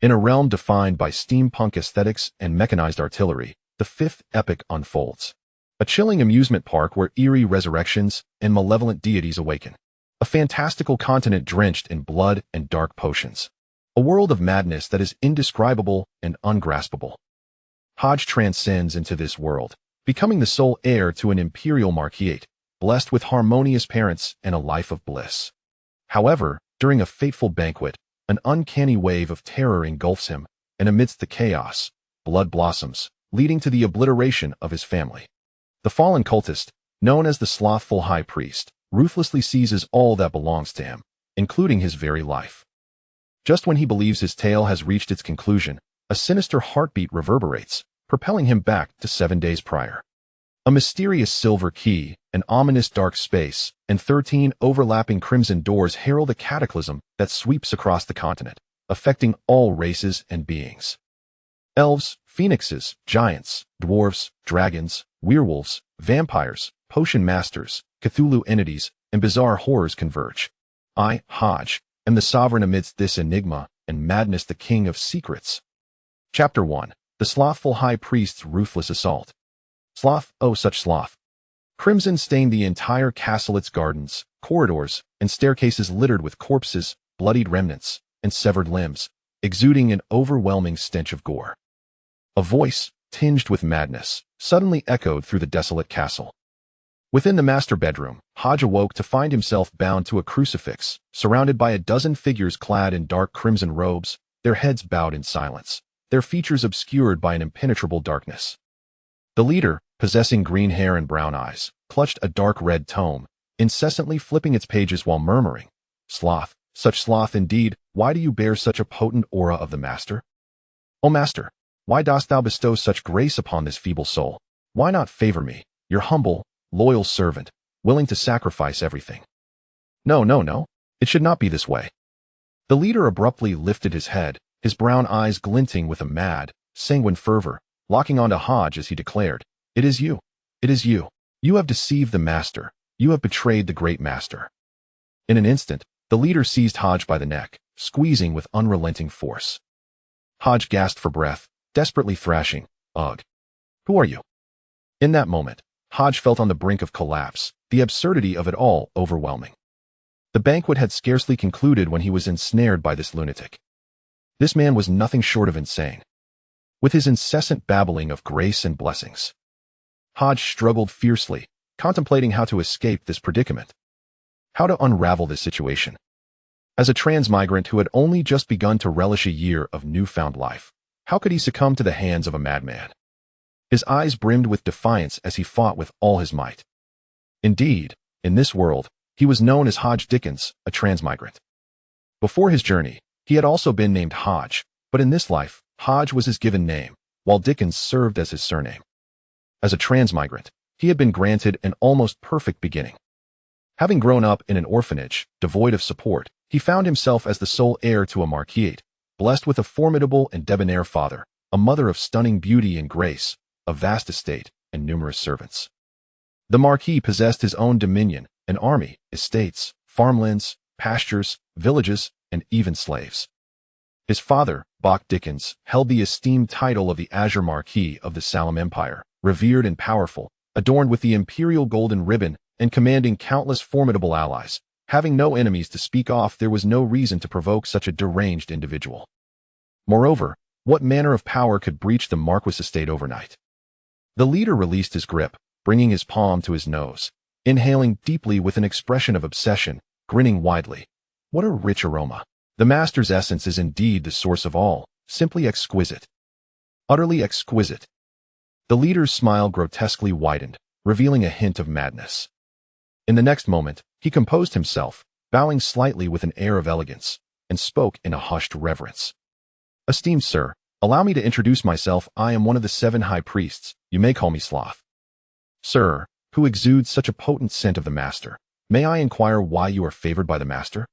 In a realm defined by steampunk aesthetics and mechanized artillery, the fifth epic unfolds. A chilling amusement park where eerie resurrections and malevolent deities awaken. A fantastical continent drenched in blood and dark potions. A world of madness that is indescribable and ungraspable. Hodge transcends into this world, becoming the sole heir to an imperial marquisate, blessed with harmonious parents and a life of bliss. However, during a fateful banquet, an uncanny wave of terror engulfs him, and amidst the chaos, blood blossoms, leading to the obliteration of his family. The fallen cultist, known as the Slothful High Priest, ruthlessly seizes all that belongs to him, including his very life. Just when he believes his tale has reached its conclusion, a sinister heartbeat reverberates, propelling him back to 7 days prior. A mysterious silver key, an ominous dark space, and 13 overlapping crimson doors herald a cataclysm that sweeps across the continent, affecting all races and beings. Elves, phoenixes, giants, dwarves, dragons, werewolves, vampires, potion masters, Cthulhu entities, and bizarre horrors converge. I, Hodge, am the sovereign amidst this enigma, and madness the king of secrets. Chapter 1. The Slothful High Priest's Ruthless Assault. Sloth, oh such sloth. Crimson stained the entire castle, its gardens, corridors, and staircases littered with corpses, bloodied remnants, and severed limbs, exuding an overwhelming stench of gore. A voice, tinged with madness, suddenly echoed through the desolate castle. Within the master bedroom, Hodge awoke to find himself bound to a crucifix, surrounded by a dozen figures clad in dark crimson robes, their heads bowed in silence, their features obscured by an impenetrable darkness. The leader, possessing green hair and brown eyes, clutched a dark red tome, incessantly flipping its pages while murmuring, "Sloth, such sloth indeed, why do you bear such a potent aura of the master? O master, why dost thou bestow such grace upon this feeble soul? Why not favor me, your humble, loyal servant, willing to sacrifice everything? No, it should not be this way." The leader abruptly lifted his head, his brown eyes glinting with a mad, sanguine fervor, locking onto Hodge as he declared, "It is you. It is you. You have deceived the master. You have betrayed the great master." In an instant, the leader seized Hodge by the neck, squeezing with unrelenting force. Hodge gasped for breath, desperately thrashing, "Ugh. Who are you?" In that moment, Hodge felt on the brink of collapse, the absurdity of it all overwhelming. The banquet had scarcely concluded when he was ensnared by this lunatic. This man was nothing short of insane. With his incessant babbling of grace and blessings, Hodge struggled fiercely, contemplating how to escape this predicament. How to unravel this situation. As a transmigrant who had only just begun to relish a year of newfound life, how could he succumb to the hands of a madman? His eyes brimmed with defiance as he fought with all his might. Indeed, in this world, he was known as Hodge Dickens, a transmigrant. Before his journey, he had also been named Hodge, but in this life, Hodge was his given name, while Dickens served as his surname. As a transmigrant, he had been granted an almost perfect beginning. Having grown up in an orphanage, devoid of support, he found himself as the sole heir to a marquisate, blessed with a formidable and debonair father, a mother of stunning beauty and grace, a vast estate, and numerous servants. The Marquis possessed his own dominion, an army, estates, farmlands, pastures, villages, and even slaves. His father, Bach Dickens, held the esteemed title of the Azure Marquis of the Salem Empire, revered and powerful, adorned with the imperial golden ribbon and commanding countless formidable allies. Having no enemies to speak of, there was no reason to provoke such a deranged individual. Moreover, what manner of power could breach the Marquis estate overnight? The leader released his grip, bringing his palm to his nose, inhaling deeply with an expression of obsession, grinning widely. What a rich aroma! The master's essence is indeed the source of all, simply exquisite. Utterly exquisite. The leader's smile grotesquely widened, revealing a hint of madness. In the next moment, he composed himself, bowing slightly with an air of elegance, and spoke in a hushed reverence. "Esteemed sir, allow me to introduce myself. I am one of the 7 high priests. You may call me Sloth. Sir, who exudes such a potent scent of the master, may I inquire why you are favored by the master?"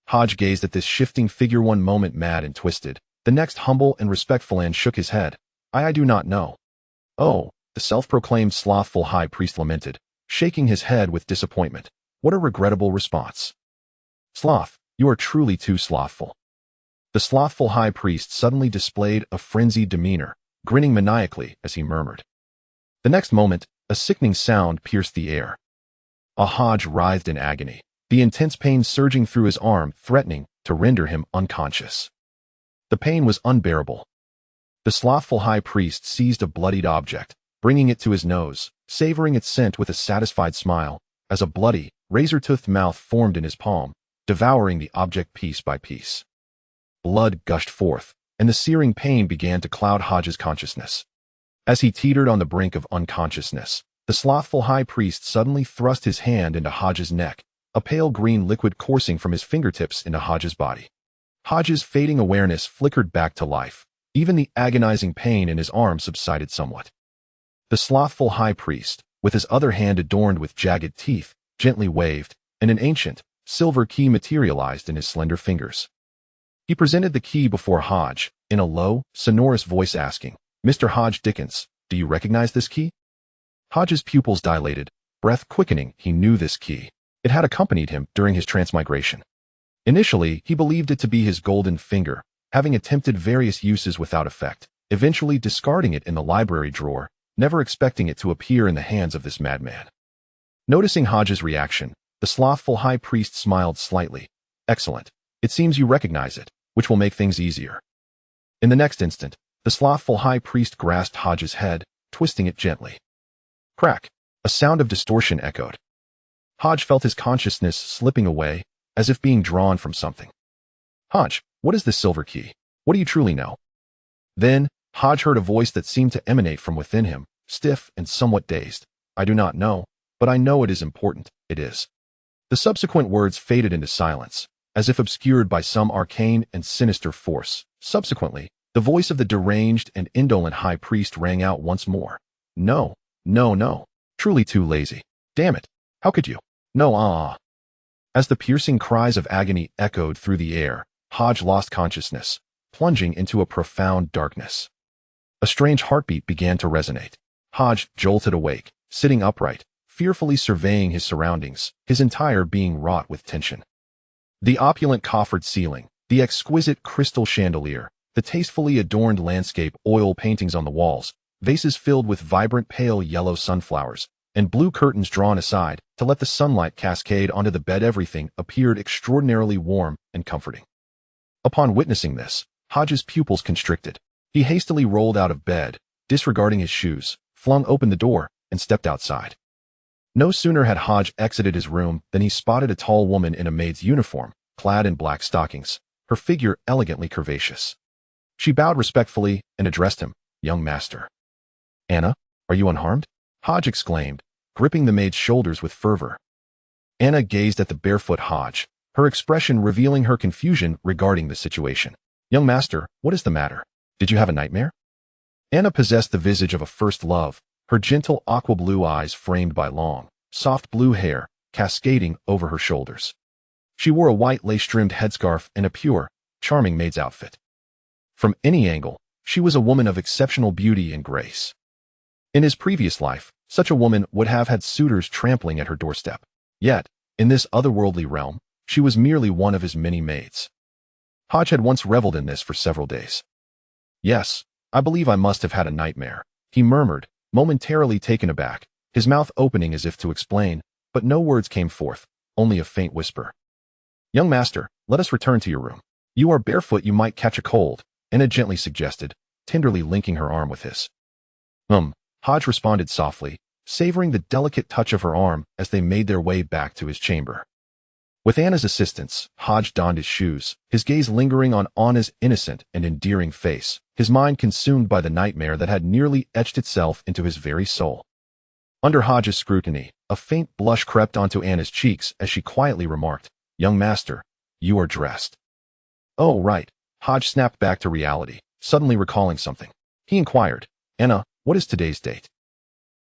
Hodge gazed at this shifting figure, one moment mad and twisted, the next humble and respectful, and shook his head. I do not know." "Oh," the self-proclaimed slothful high priest lamented, shaking his head with disappointment. "What a regrettable response. Sloth, you are truly too slothful. The slothful high priest suddenly displayed a frenzied demeanor, grinning maniacally as he murmured. The next moment, a sickening sound pierced the air. Hodge writhed in agony, the intense pain surging through his arm, threatening to render him unconscious. The pain was unbearable. The slothful high priest seized a bloodied object, bringing it to his nose, savoring its scent with a satisfied smile, as a bloody, razor-toothed mouth formed in his palm, devouring the object piece by piece. Blood gushed forth, and the searing pain began to cloud Hodges' consciousness. As he teetered on the brink of unconsciousness, the slothful high priest suddenly thrust his hand into Hodges' neck, a pale green liquid coursing from his fingertips into Hodges' body. Hodges' fading awareness flickered back to life. Even the agonizing pain in his arm subsided somewhat. The slothful high priest, with his other hand adorned with jagged teeth, gently waved, and an ancient, silver key materialized in his slender fingers. He presented the key before Hodge, in a low, sonorous voice asking, "Mr. Hodge Dickens, do you recognize this key?" Hodge's pupils dilated, breath quickening. He knew this key. It had accompanied him during his transmigration. Initially, he believed it to be his golden finger, having attempted various uses without effect, eventually discarding it in the library drawer, never expecting it to appear in the hands of this madman. Noticing Hodges' reaction, the slothful high priest smiled slightly. "Excellent. It seems you recognize it, which will make things easier." In the next instant, the slothful high priest grasped Hodges' head, twisting it gently. Crack! A sound of distortion echoed. Hodge felt his consciousness slipping away, as if being drawn from something. "Hodge, what is this silver key? What do you truly know?" Then, Hodge heard a voice that seemed to emanate from within him, stiff and somewhat dazed. "I do not know, but I know it is important. It is." The subsequent words faded into silence, as if obscured by some arcane and sinister force. Subsequently, the voice of the deranged and indolent high priest rang out once more. "No, no, no. Truly too lazy. Damn it. How could you? No, ah." As the piercing cries of agony echoed through the air, Hodge lost consciousness, plunging into a profound darkness. A strange heartbeat began to resonate. Hodge jolted awake, sitting upright, fearfully surveying his surroundings, his entire being wrought with tension. The opulent coffered ceiling, the exquisite crystal chandelier, the tastefully adorned landscape oil paintings on the walls, vases filled with vibrant pale yellow sunflowers, and blue curtains drawn aside to let the sunlight cascade onto the bed, everything appeared extraordinarily warm and comforting. Upon witnessing this, Hodges' pupils constricted. He hastily rolled out of bed, disregarding his shoes, flung open the door, and stepped outside. No sooner had Hodge exited his room than he spotted a tall woman in a maid's uniform, clad in black stockings, her figure elegantly curvaceous. She bowed respectfully and addressed him, "Young master." "Anna, are you unharmed?" Hodge exclaimed, gripping the maid's shoulders with fervor. Anna gazed at the barefoot Hodge, her expression revealing her confusion regarding the situation. "Young master, what is the matter? Did you have a nightmare?" Anna possessed the visage of a first love, her gentle aqua-blue eyes framed by long, soft blue hair, cascading over her shoulders. She wore a white lace-trimmed headscarf and a pure, charming maid's outfit. From any angle, she was a woman of exceptional beauty and grace. In his previous life, such a woman would have had suitors trampling at her doorstep. Yet, in this otherworldly realm, she was merely one of his many maids. Hodge had once reveled in this for several days. "Yes, I believe I must have had a nightmare," he murmured, momentarily taken aback, his mouth opening as if to explain, but no words came forth, only a faint whisper. "Young master, let us return to your room. You are barefoot, you might catch a cold," Anna gently suggested, tenderly linking her arm with his. Hodge responded softly, savoring the delicate touch of her arm as they made their way back to his chamber. With Anna's assistance, Hodge donned his shoes, his gaze lingering on Anna's innocent and endearing face, his mind consumed by the nightmare that had nearly etched itself into his very soul. Under Hodge's scrutiny, a faint blush crept onto Anna's cheeks as she quietly remarked, "Young master, you are dressed." "Oh, right." Hodge snapped back to reality, suddenly recalling something. He inquired, "Anna, what is today's date?"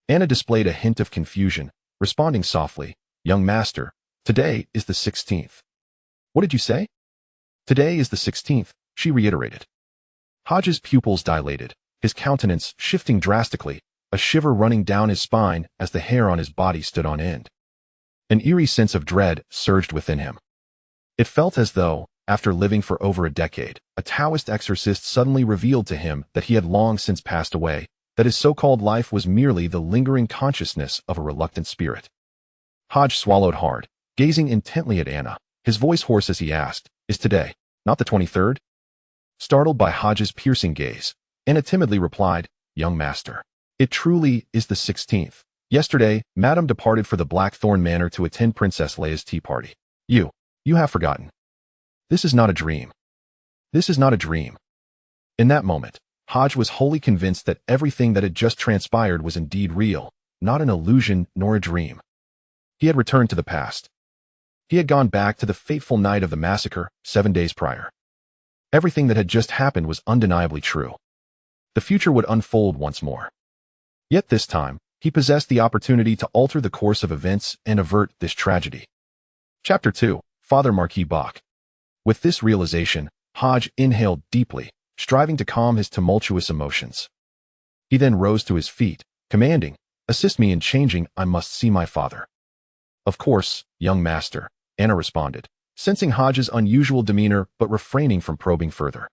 Anna displayed a hint of confusion, responding softly, "Young master, today is the 16th. "What did you say?" "Today is the 16th, she reiterated. Hodges' pupils dilated, his countenance shifting drastically, a shiver running down his spine as the hair on his body stood on end. An eerie sense of dread surged within him. It felt as though, After living for over a decade, a Taoist exorcist suddenly revealed to him that he had long since passed away, that his so-called life was merely the lingering consciousness of a reluctant spirit. Hodge swallowed hard, gazing intently at Anna, his voice hoarse as he asked, "Is today not the 23rd? Startled by Hodge's piercing gaze, Anna timidly replied, "Young master, it truly is the 16th. Yesterday, Madame departed for the Blackthorn Manor to attend Princess Leia's tea party. You have forgotten. This is not a dream. This is not a dream." In that moment, Hodge was wholly convinced that everything that had just transpired was indeed real, not an illusion nor a dream. He had returned to the past. He had gone back to the fateful night of the massacre, 7 days prior. Everything that had just happened was undeniably true. The future would unfold once more. Yet this time, he possessed the opportunity to alter the course of events and avert this tragedy. Chapter 2, Father Marquis Bach. With this realization, Hodge inhaled deeply, striving to calm his tumultuous emotions. He then rose to his feet, commanding, "Assist me in changing, I must see my father." "Of course, young master," Anna responded, sensing Hodge's unusual demeanor but refraining from probing further.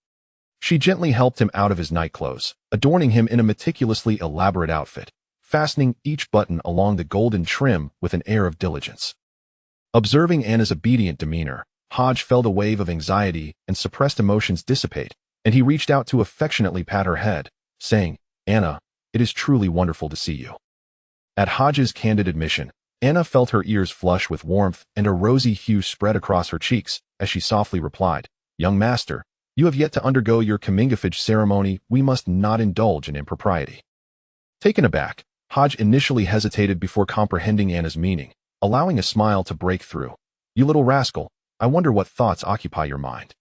She gently helped him out of his nightclothes, adorning him in a meticulously elaborate outfit, fastening each button along the golden trim with an air of diligence. Observing Anna's obedient demeanor, Hodge felt a wave of anxiety and suppressed emotions dissipate, and he reached out to affectionately pat her head, saying, "Anna, it is truly wonderful to see you." At Hodge's candid admission, Anna felt her ears flush with warmth and a rosy hue spread across her cheeks as she softly replied, "Young master, you have yet to undergo your comingafage ceremony. We must not indulge in impropriety." Taken aback, Hodge initially hesitated before comprehending Anna's meaning, allowing a smile to break through. "You little rascal, I wonder what thoughts occupy your mind."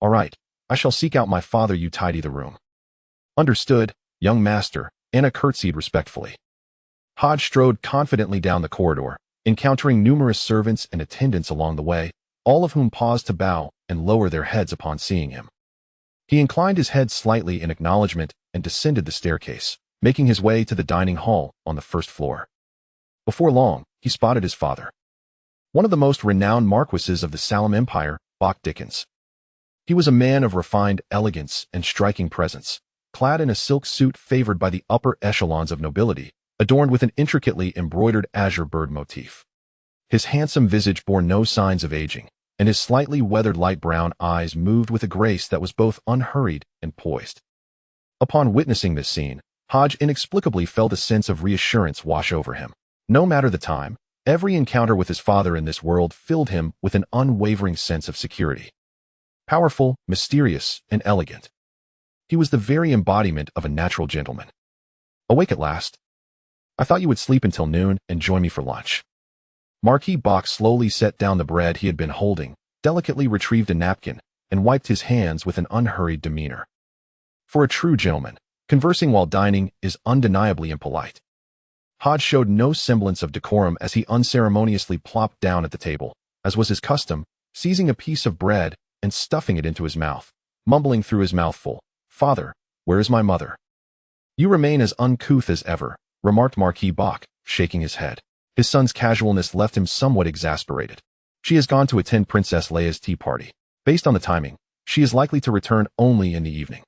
"All right, I shall seek out my father. You tidy the room." "Understood, young master," Anna curtsied respectfully. Hodge strode confidently down the corridor, encountering numerous servants and attendants along the way, all of whom paused to bow and lower their heads upon seeing him. He inclined his head slightly in acknowledgement and descended the staircase, making his way to the dining hall on the first floor. Before long, he spotted his father, one of the most renowned marquises of the Salem Empire, Bach Dickens. He was a man of refined elegance and striking presence, clad in a silk suit favored by the upper echelons of nobility, adorned with an intricately embroidered azure bird motif. His handsome visage bore no signs of aging, and his slightly weathered light brown eyes moved with a grace that was both unhurried and poised. Upon witnessing this scene, Hodge inexplicably felt a sense of reassurance wash over him. No matter the time, every encounter with his father in this world filled him with an unwavering sense of security. Powerful, mysterious, and elegant, he was the very embodiment of a natural gentleman. "Awake at last? I thought you would sleep until noon and join me for lunch." Marquis Bach slowly set down the bread he had been holding, delicately retrieved a napkin, and wiped his hands with an unhurried demeanor. For a true gentleman, conversing while dining is undeniably impolite. Hodge showed no semblance of decorum as he unceremoniously plopped down at the table, as was his custom, seizing a piece of bread and stuffing it into his mouth, mumbling through his mouthful, "Father, where is my mother?" "You remain as uncouth as ever," remarked Marquis Bach, shaking his head. His son's casualness left him somewhat exasperated. "She has gone to attend Princess Leia's tea party. Based on the timing, she is likely to return only in the evening."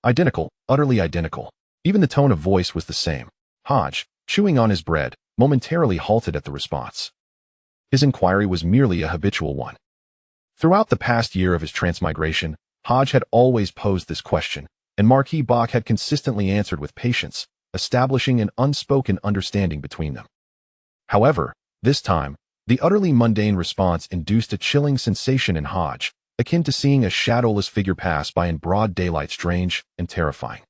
Identical, utterly identical. Even the tone of voice was the same. Hodge, chewing on his bread, momentarily halted at the response. His inquiry was merely a habitual one. Throughout the past year of his transmigration, Hodge had always posed this question, and Marquis Bach had consistently answered with patience, establishing an unspoken understanding between them. However, this time, the utterly mundane response induced a chilling sensation in Hodge, akin to seeing a shadowless figure pass by in broad daylight, strange and terrifying.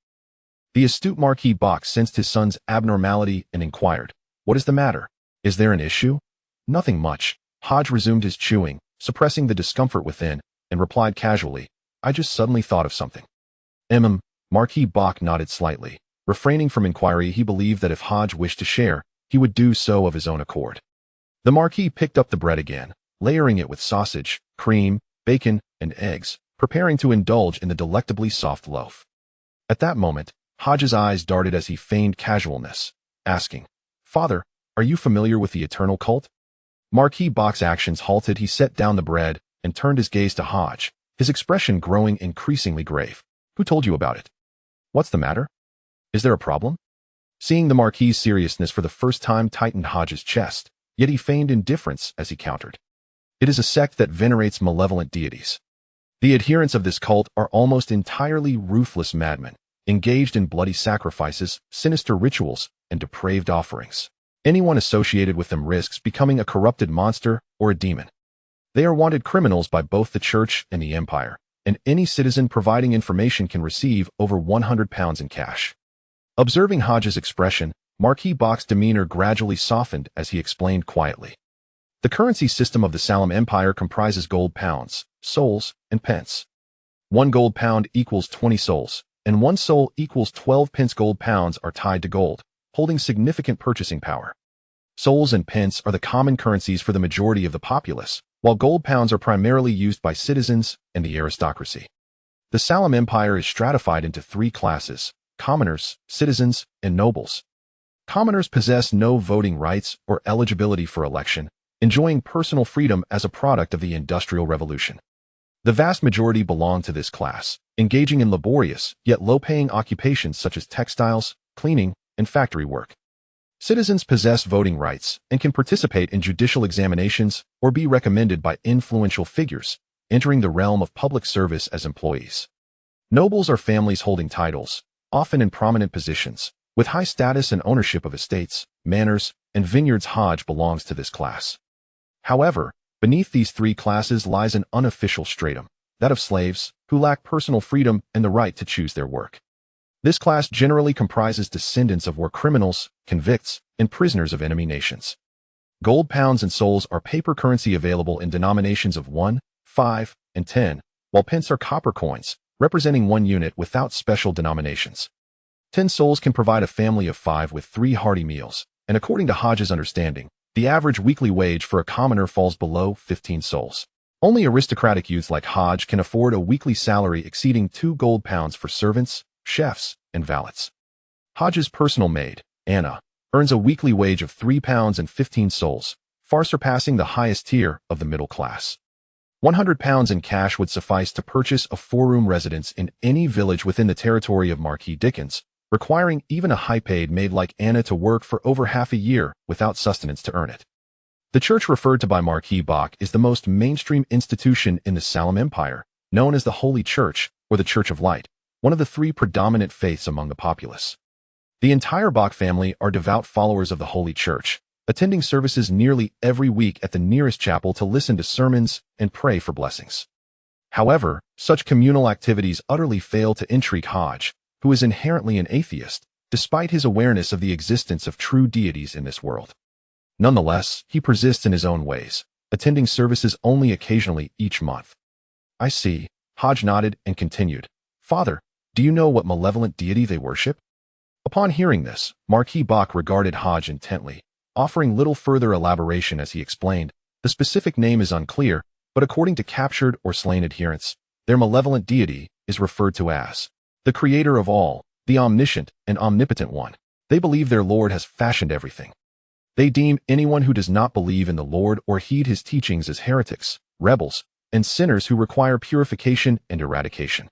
The astute Marquis Bach sensed his son's abnormality and inquired, "What is the matter? Is there an issue?" "Nothing much." Hodge resumed his chewing, suppressing the discomfort within, and replied casually, "I just suddenly thought of something." Marquis Bach nodded slightly. Refraining from inquiry, he believed that if Hodge wished to share, he would do so of his own accord. The Marquis picked up the bread again, layering it with sausage, cream, bacon, and eggs, preparing to indulge in the delectably soft loaf. At that moment, Hodge's eyes darted as he feigned casualness, asking, "Father, are you familiar with the eternal cult?" Marquis Bach's actions halted. He set down the bread and turned his gaze to Hodge, his expression growing increasingly grave. "Who told you about it? What's the matter? Is there a problem?" Seeing the Marquis' seriousness for the first time tightened Hodge's chest, yet he feigned indifference as he countered. "It is a sect that venerates malevolent deities. The adherents of this cult are almost entirely ruthless madmen, engaged in bloody sacrifices, sinister rituals, and depraved offerings. Anyone associated with them risks becoming a corrupted monster or a demon. They are wanted criminals by both the Church and the Empire, and any citizen providing information can receive over £100 in cash." Observing Hodge's expression, Marquis Bach's demeanor gradually softened as he explained quietly. "The currency system of the Salem Empire comprises gold pounds, souls, and pence. 1 gold pound equals 20 souls, and 1 soul equals 12 pence. Gold pounds are tied to gold, holding significant purchasing power. Souls and pence are the common currencies for the majority of the populace, while gold pounds are primarily used by citizens and the aristocracy. The Salem Empire is stratified into 3 classes: commoners, citizens, and nobles. Commoners possess no voting rights or eligibility for election, enjoying personal freedom as a product of the Industrial Revolution. The vast majority belong to this class, engaging in laborious yet low-paying occupations such as textiles, cleaning, and factory work. Citizens possess voting rights and can participate in judicial examinations or be recommended by influential figures, entering the realm of public service as employees. Nobles are families holding titles, often in prominent positions, with high status and ownership of estates, manors, and vineyards. Hodge belongs to this class. However, beneath these 3 classes lies an unofficial stratum, that of slaves, who lack personal freedom and the right to choose their work. This class generally comprises descendants of war criminals, convicts, and prisoners of enemy nations. Gold pounds and souls are paper currency available in denominations of 1, 5, and 10, while pence are copper coins, representing 1 unit without special denominations. 10 souls can provide a family of 5 with 3 hearty meals, and according to Hodge's understanding, the average weekly wage for a commoner falls below 15 souls. Only aristocratic youths like Hodge can afford a weekly salary exceeding 2 gold pounds for servants, chefs, and valets. Hodge's personal maid, Anna, earns a weekly wage of £3 and 15 souls, far surpassing the highest tier of the middle class. £100 in cash would suffice to purchase a 4-room residence in any village within the territory of Marquis Dickens, requiring even a high-paid maid like Anna to work for over half a year without sustenance to earn it. The church referred to by Marquis Bach is the most mainstream institution in the Salem Empire, known as the Holy Church, or the Church of Light, one of the 3 predominant faiths among the populace. The entire Bach family are devout followers of the Holy Church, attending services nearly every week at the nearest chapel to listen to sermons and pray for blessings. However, such communal activities utterly fail to intrigue Hodge, who is inherently an atheist, despite his awareness of the existence of true deities in this world. Nonetheless, he persists in his own ways, attending services only occasionally each month. "I see," Hodge nodded and continued. "Father, do you know what malevolent deity they worship?" Upon hearing this, Marquis Bach regarded Hodge intently, offering little further elaboration as he explained, "The specific name is unclear, but according to captured or slain adherents, their malevolent deity is referred to as the creator of all, the omniscient and omnipotent one. They believe their Lord has fashioned everything. They deem anyone who does not believe in the Lord or heed his teachings as heretics, rebels, and sinners who require purification and eradication.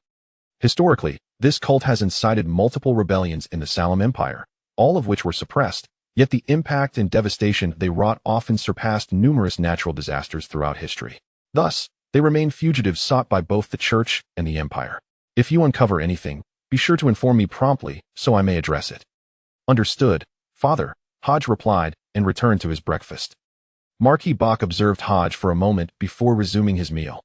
Historically, this cult has incited multiple rebellions in the Salem Empire, all of which were suppressed, yet the impact and devastation they wrought often surpassed numerous natural disasters throughout history. Thus, they remain fugitives sought by both the Church and the Empire. If you uncover anything, be sure to inform me promptly so I may address it." "Understood, Father," Hodge replied and returned to his breakfast. Marquis Bach observed Hodge for a moment before resuming his meal.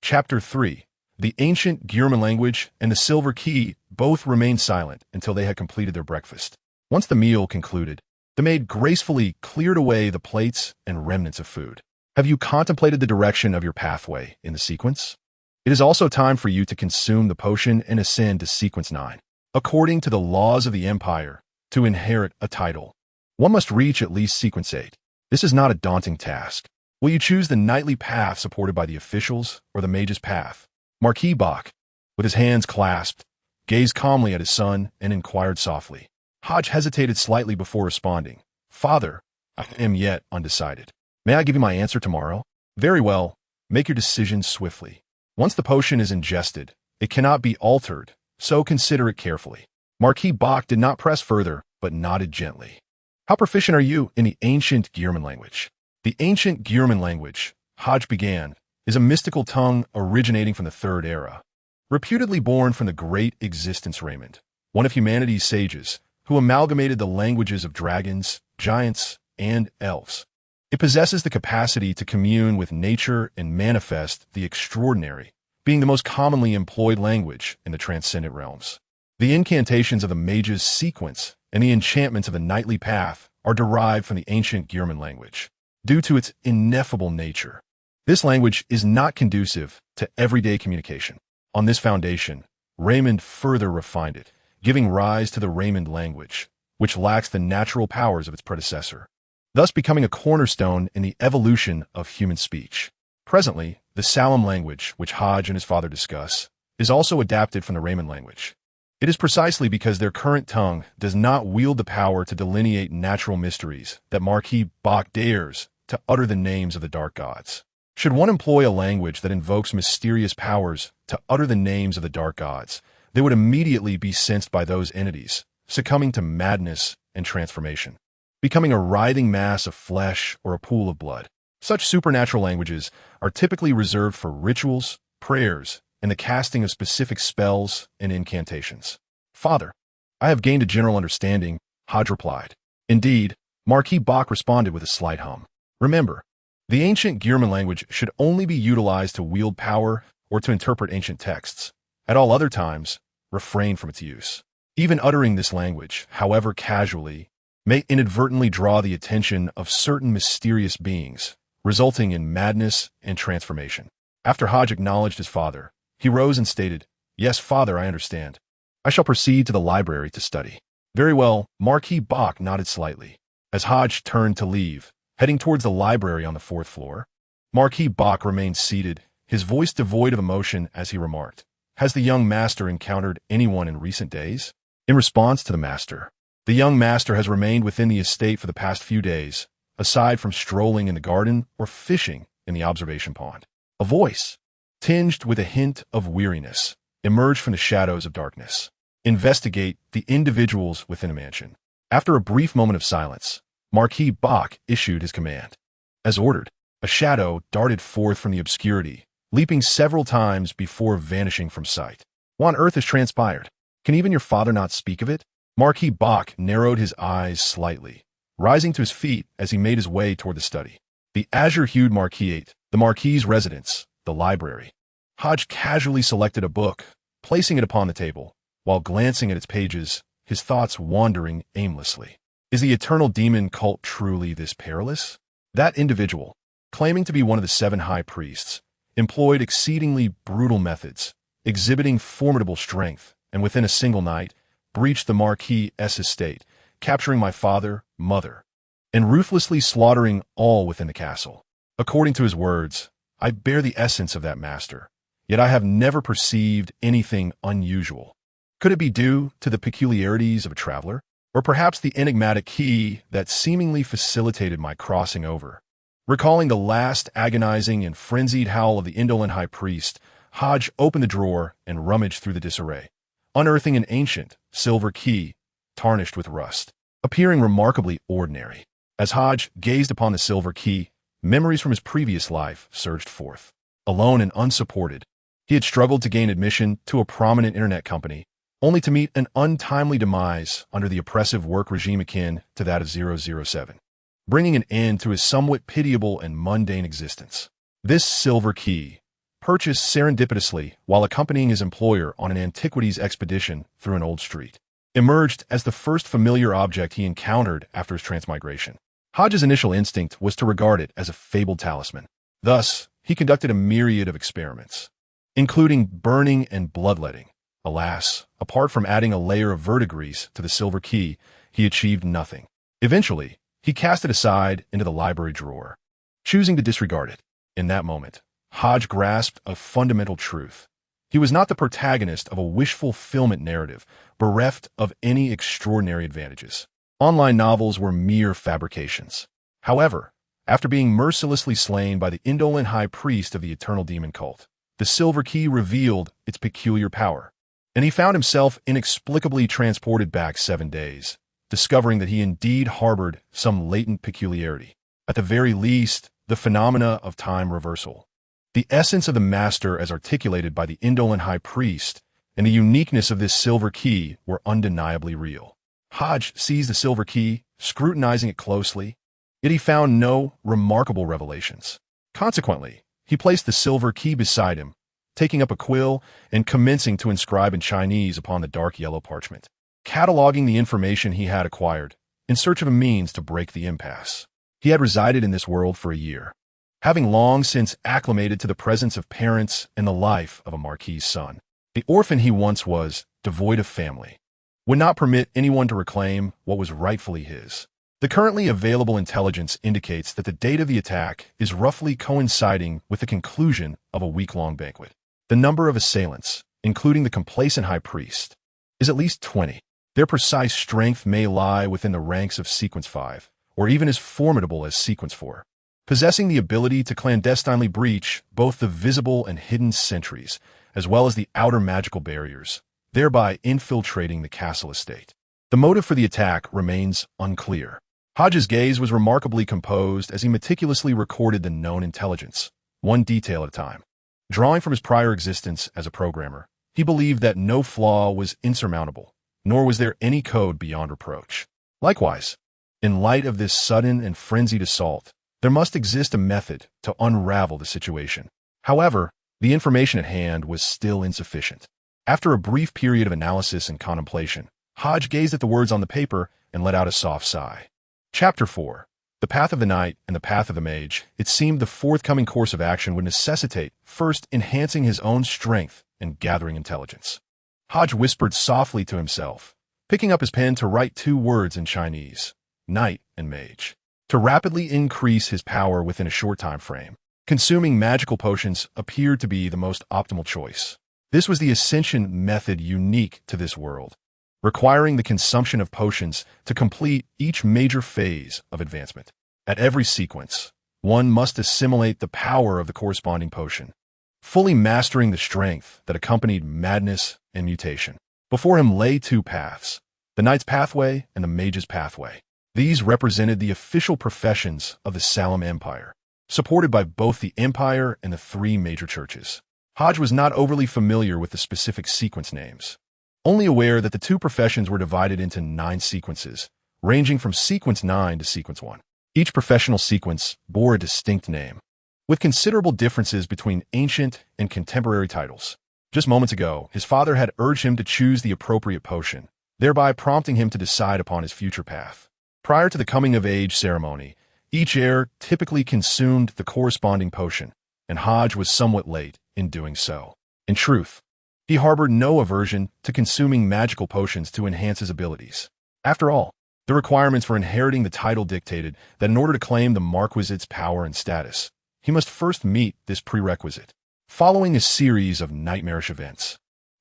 Chapter 3. The ancient German language and the silver key both remained silent until they had completed their breakfast. Once the meal concluded, the maid gracefully cleared away the plates and remnants of food. "Have you contemplated the direction of your pathway in the sequence? It is also time for you to consume the potion and ascend to sequence 9. According to the laws of the Empire, to inherit a title, one must reach at least sequence 8. This is not a daunting task. Will you choose the knightly path supported by the officials or the mage's path?" Marquis Bach, with his hands clasped, gazed calmly at his son and inquired softly. Hodge hesitated slightly before responding. "Father, I am yet undecided. May I give you my answer tomorrow? Very well. Make your decision swiftly. Once the potion is ingested, it cannot be altered, so consider it carefully. Marquis Bach did not press further, but nodded gently. How proficient are you in the ancient German language? The ancient German language, Hodge began, is a mystical tongue originating from the Third Era, reputedly born from the great existence Raymond, one of humanity's sages, who amalgamated the languages of dragons, giants, and elves. It possesses the capacity to commune with nature and manifest the extraordinary, being the most commonly employed language in the transcendent realms. The incantations of the mage's sequence and the enchantments of the knightly path are derived from the ancient German language, due to its ineffable nature. This language is not conducive to everyday communication. On this foundation, Raymond further refined it, giving rise to the Raymond language, which lacks the natural powers of its predecessor, thus becoming a cornerstone in the evolution of human speech. Presently, the Salem language, which Hodge and his father discuss, is also adapted from the Raymond language. It is precisely because their current tongue does not wield the power to delineate natural mysteries that Marquis Bach dares to utter the names of the dark gods. Should one employ a language that invokes mysterious powers to utter the names of the dark gods, they would immediately be sensed by those entities, succumbing to madness and transformation, becoming a writhing mass of flesh or a pool of blood. Such supernatural languages are typically reserved for rituals, prayers, and the casting of specific spells and incantations. Father, I have gained a general understanding, Hodge replied. Indeed, Marquis Bach responded with a slight hum. Remember, the ancient German language should only be utilized to wield power or to interpret ancient texts. At all other times, refrain from its use. Even uttering this language, however casually, may inadvertently draw the attention of certain mysterious beings, resulting in madness and transformation. After Hodge acknowledged his father, he rose and stated, "Yes, father, I understand. I shall proceed to the library to study." Very well, Marquis Bach nodded slightly. As Hodge turned to leave, heading towards the library on the 4th floor, Marquis Bach remained seated, his voice devoid of emotion as he remarked, "Has the young master encountered anyone in recent days?" In response to the master, "The young master has remained within the estate for the past few days, aside from strolling in the garden or fishing in the observation pond." A voice, tinged with a hint of weariness, emerged from the shadows of darkness. "Investigate the individuals within a mansion." After a brief moment of silence, Marquis Bach issued his command. As ordered, a shadow darted forth from the obscurity, leaping several times before vanishing from sight. What on earth has transpired? Can even your father not speak of it? Marquis Bach narrowed his eyes slightly, rising to his feet as he made his way toward the study. The azure-hued marquisate, the Marquis's residence, the library. Hodge casually selected a book, placing it upon the table, while glancing at its pages, his thoughts wandering aimlessly. Is the eternal demon cult truly this perilous? That individual, claiming to be one of the 7 high priests, employed exceedingly brutal methods, exhibiting formidable strength, and within a single night, breached the Marquis' estate, capturing my father, mother, and ruthlessly slaughtering all within the castle. According to his words, I bear the essence of that master, yet I have never perceived anything unusual. Could it be due to the peculiarities of a traveler? Or perhaps the enigmatic key that seemingly facilitated my crossing over? Recalling the last agonizing and frenzied howl of the indolent high priest, Hodge opened the drawer and rummaged through the disarray, unearthing an ancient, silver key, tarnished with rust, appearing remarkably ordinary. As Hodge gazed upon the silver key, memories from his previous life surged forth. Alone and unsupported, he had struggled to gain admission to a prominent internet company, only to meet an untimely demise under the oppressive work regime akin to that of 007, bringing an end to his somewhat pitiable and mundane existence. This silver key, purchased serendipitously while accompanying his employer on an antiquities expedition through an old street, emerged as the first familiar object he encountered after his transmigration. Hodge's initial instinct was to regard it as a fabled talisman. Thus, he conducted a myriad of experiments, including burning and bloodletting. Alas, apart from adding a layer of verdigris to the silver key, he achieved nothing. Eventually, he cast it aside into the library drawer, choosing to disregard it. In that moment, Hodge grasped a fundamental truth. He was not the protagonist of a wish-fulfillment narrative, bereft of any extraordinary advantages. Online novels were mere fabrications. However, After being mercilessly slain by the indolent high priest of the eternal demon cult, the silver key revealed its peculiar power, and he found himself inexplicably transported back 7 days, discovering that he indeed harbored some latent peculiarity. At the very least, the phenomena of time reversal. The essence of the master as articulated by the indolent high priest and the uniqueness of this silver key were undeniably real. Hodge seized the silver key, scrutinizing it closely, yet he found no remarkable revelations. Consequently, he placed the silver key beside him, taking up a quill and commencing to inscribe in Chinese upon the dark yellow parchment, cataloging the information he had acquired in search of a means to break the impasse. He had resided in this world for a year, having long since acclimated to the presence of parents and the life of a Marquis' son. The orphan he once was, devoid of family, would not permit anyone to reclaim what was rightfully his. The currently available intelligence indicates that the date of the attack is roughly coinciding with the conclusion of a week-long banquet. The number of assailants, including the complacent high priest, is at least 20. Their precise strength may lie within the ranks of Sequence 5, or even as formidable as Sequence 4, possessing the ability to clandestinely breach both the visible and hidden sentries, as well as the outer magical barriers, thereby infiltrating the castle estate. The motive for the attack remains unclear. Hodges' gaze was remarkably composed as he meticulously recorded the known intelligence, one detail at a time. Drawing from his prior existence as a programmer, he believed that no flaw was insurmountable, nor was there any code beyond reproach. Likewise, in light of this sudden and frenzied assault, there must exist a method to unravel the situation. However, the information at hand was still insufficient. After a brief period of analysis and contemplation, Hodge gazed at the words on the paper and let out a soft sigh. Chapter 4. The Path of the Knight and the Path of the Mage. It seemed the forthcoming course of action would necessitate first enhancing his own strength and gathering intelligence. Hodge whispered softly to himself, picking up his pen to write 2 words in Chinese, Knight and Mage, to rapidly increase his power within a short time frame. Consuming magical potions appeared to be the most optimal choice. This was the ascension method unique to this world, requiring the consumption of potions to complete each major phase of advancement. At every sequence, one must assimilate the power of the corresponding potion, fully mastering the strength that accompanied madness and mutation. Before him lay 2 paths, the Knight's pathway and the Mage's pathway. These represented the official professions of the Salem Empire, supported by both the Empire and the 3 major churches. Hodge was not overly familiar with the specific sequence names, only aware that the 2 professions were divided into 9 sequences, ranging from Sequence 9 to Sequence 1. Each professional sequence bore a distinct name, with considerable differences between ancient and contemporary titles. Just moments ago, his father had urged him to choose the appropriate potion, thereby prompting him to decide upon his future path. Prior to the coming-of-age ceremony, each heir typically consumed the corresponding potion, and Hodge was somewhat late in doing so. In truth, he harbored no aversion to consuming magical potions to enhance his abilities. After all, the requirements for inheriting the title dictated that in order to claim the Marquis's power and status, he must first meet this prerequisite. Following a series of nightmarish events,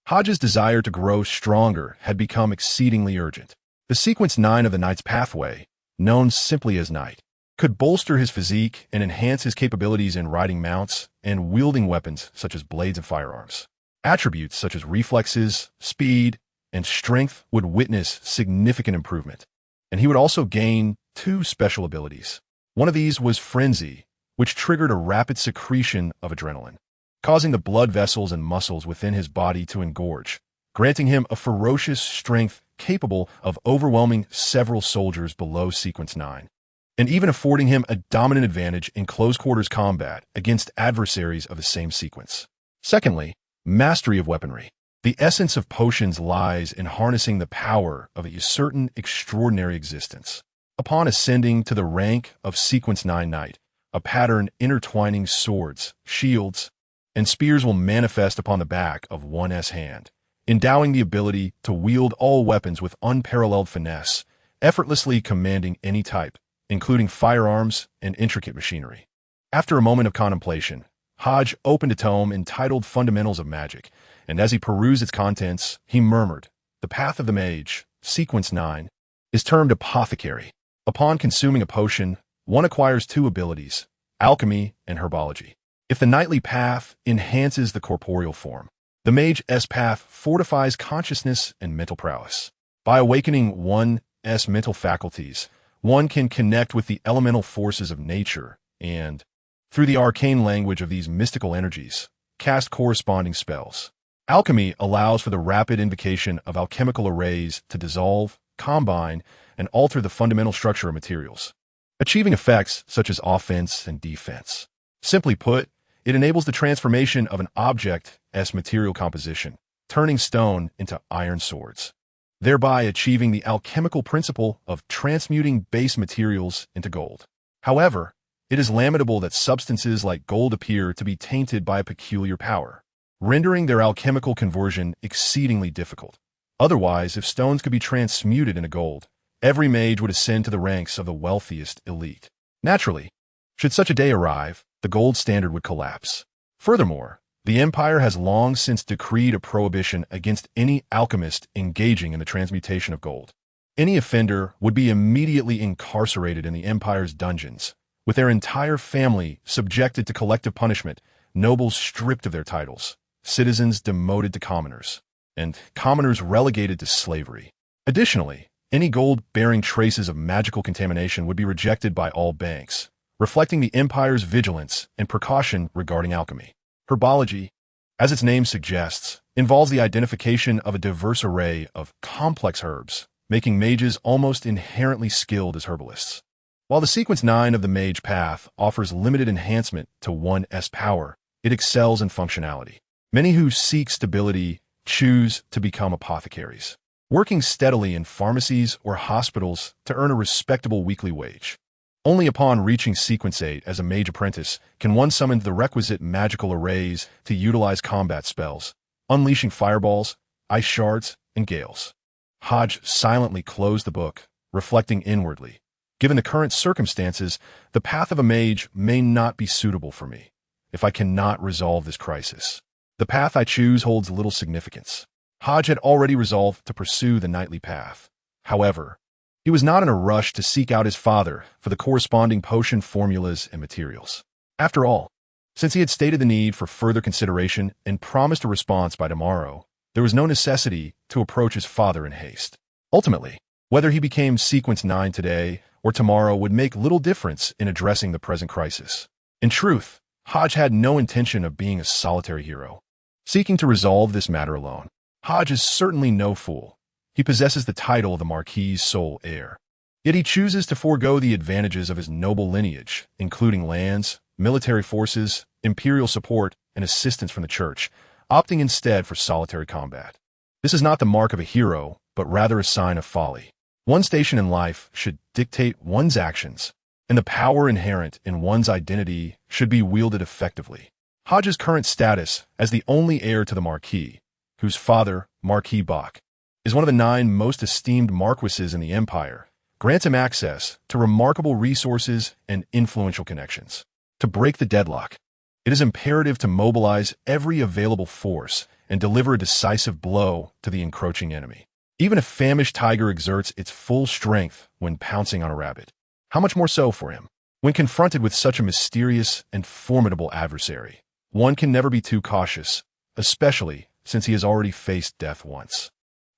Hodges' desire to grow stronger had become exceedingly urgent. The Sequence 9 of the Knight's pathway, known simply as Knight, could bolster his physique and enhance his capabilities in riding mounts and wielding weapons such as blades and firearms. Attributes such as reflexes, speed, and strength would witness significant improvement, and he would also gain 2 special abilities. One of these was Frenzy, which triggered a rapid secretion of adrenaline, causing the blood vessels and muscles within his body to engorge, granting him a ferocious strength capable of overwhelming several soldiers below Sequence 9, and even affording him a dominant advantage in close-quarters combat against adversaries of the same sequence. Secondly, mastery of weaponry. The essence of potions lies in harnessing the power of a certain extraordinary existence. Upon ascending to the rank of Sequence 9 Knight, a pattern intertwining swords, shields, and spears will manifest upon the back of one's hand, endowing the ability to wield all weapons with unparalleled finesse, effortlessly commanding any type, including firearms and intricate machinery. After a moment of contemplation, Hodge opened a tome entitled Fundamentals of Magic, and as he perused its contents, he murmured, "The Path of the Mage, Sequence 9, is termed Apothecary. Upon consuming a potion, one acquires two abilities, alchemy and herbology. If the knightly path enhances the corporeal form, the mage's path fortifies consciousness and mental prowess. By awakening one's mental faculties, one can connect with the elemental forces of nature and, through the arcane language of these mystical energies, cast corresponding spells. Alchemy allows for the rapid invocation of alchemical arrays to dissolve, combine, and alter the fundamental structure of materials, achieving effects such as offense and defense. Simply put, it enables the transformation of an object's material composition, turning stone into iron swords, thereby achieving the alchemical principle of transmuting base materials into gold. However, it is lamentable that substances like gold appear to be tainted by a peculiar power, rendering their alchemical conversion exceedingly difficult. Otherwise, if stones could be transmuted into gold, every mage would ascend to the ranks of the wealthiest elite. Naturally, should such a day arrive, the gold standard would collapse. Furthermore, the Empire has long since decreed a prohibition against any alchemist engaging in the transmutation of gold. Any offender would be immediately incarcerated in the Empire's dungeons, with their entire family subjected to collective punishment, nobles stripped of their titles, citizens demoted to commoners, and commoners relegated to slavery. Additionally, any gold bearing traces of magical contamination would be rejected by all banks, reflecting the Empire's vigilance and precaution regarding alchemy. Herbology, as its name suggests, involves the identification of a diverse array of complex herbs, making mages almost inherently skilled as herbalists. While the sequence 9 of the mage path offers limited enhancement to one's power, it excels in functionality. Many who seek stability choose to become apothecaries, working steadily in pharmacies or hospitals to earn a respectable weekly wage. Only upon reaching sequence 8 as a mage apprentice can one summon the requisite magical arrays to utilize combat spells, unleashing fireballs, ice shards, and gales. Hodge silently closed the book, reflecting inwardly. Given the current circumstances, the path of a mage may not be suitable for me. If I cannot resolve this crisis, the path I choose holds little significance. Hodge had already resolved to pursue the knightly path. However, he was not in a rush to seek out his father for the corresponding potion formulas and materials. After all, since he had stated the need for further consideration and promised a response by tomorrow, there was no necessity to approach his father in haste. Ultimately, whether he became sequence 9 today or tomorrow would make little difference in addressing the present crisis. In truth, Hodge had no intention of being a solitary hero, seeking to resolve this matter alone. Hodge is certainly no fool. He possesses the title of the Marquis' sole heir. Yet he chooses to forego the advantages of his noble lineage, including lands, military forces, imperial support, and assistance from the church, opting instead for solitary combat. This is not the mark of a hero, but rather a sign of folly. One's station in life should dictate one's actions, and the power inherent in one's identity should be wielded effectively. Hodge's current status as the only heir to the Marquis, whose father, Marquis Bach, is one of the 9 most esteemed marquises in the Empire, grants him access to remarkable resources and influential connections. To break the deadlock, it is imperative to mobilize every available force and deliver a decisive blow to the encroaching enemy. Even a famished tiger exerts its full strength when pouncing on a rabbit. How much more so for him? When confronted with such a mysterious and formidable adversary, one can never be too cautious, especially since he has already faced death once.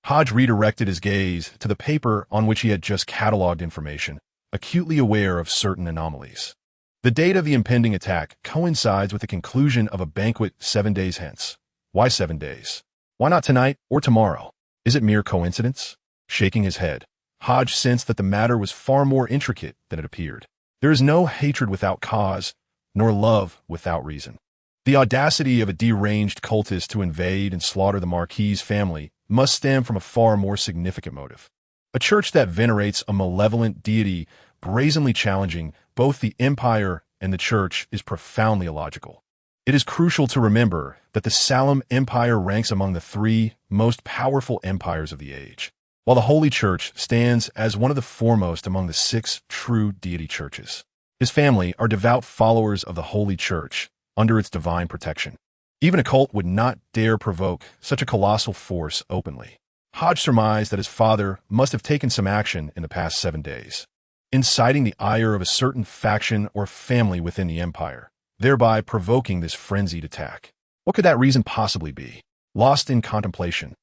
Hodge redirected his gaze to the paper on which he had just cataloged information, acutely aware of certain anomalies. The date of the impending attack coincides with the conclusion of a banquet 7 days hence. Why 7 days? Why not tonight or tomorrow? Is it mere coincidence? Shaking his head, Hodge sensed that the matter was far more intricate than it appeared. There is no hatred without cause, nor love without reason. The audacity of a deranged cultist to invade and slaughter the Marquis' family must stem from a far more significant motive. A church that venerates a malevolent deity brazenly challenging both the Empire and the church is profoundly illogical. It is crucial to remember that the Salem Empire ranks among the 3 most powerful empires of the age, while the Holy Church stands as one of the foremost among the 6 true deity churches. His family are devout followers of the Holy Church under its divine protection. Even a cult would not dare provoke such a colossal force openly. Hodge surmised that his father must have taken some action in the past 7 days. inciting the ire of a certain faction or family within the empire, thereby provoking this frenzied attack. What could that reason possibly be? Lost in contemplation,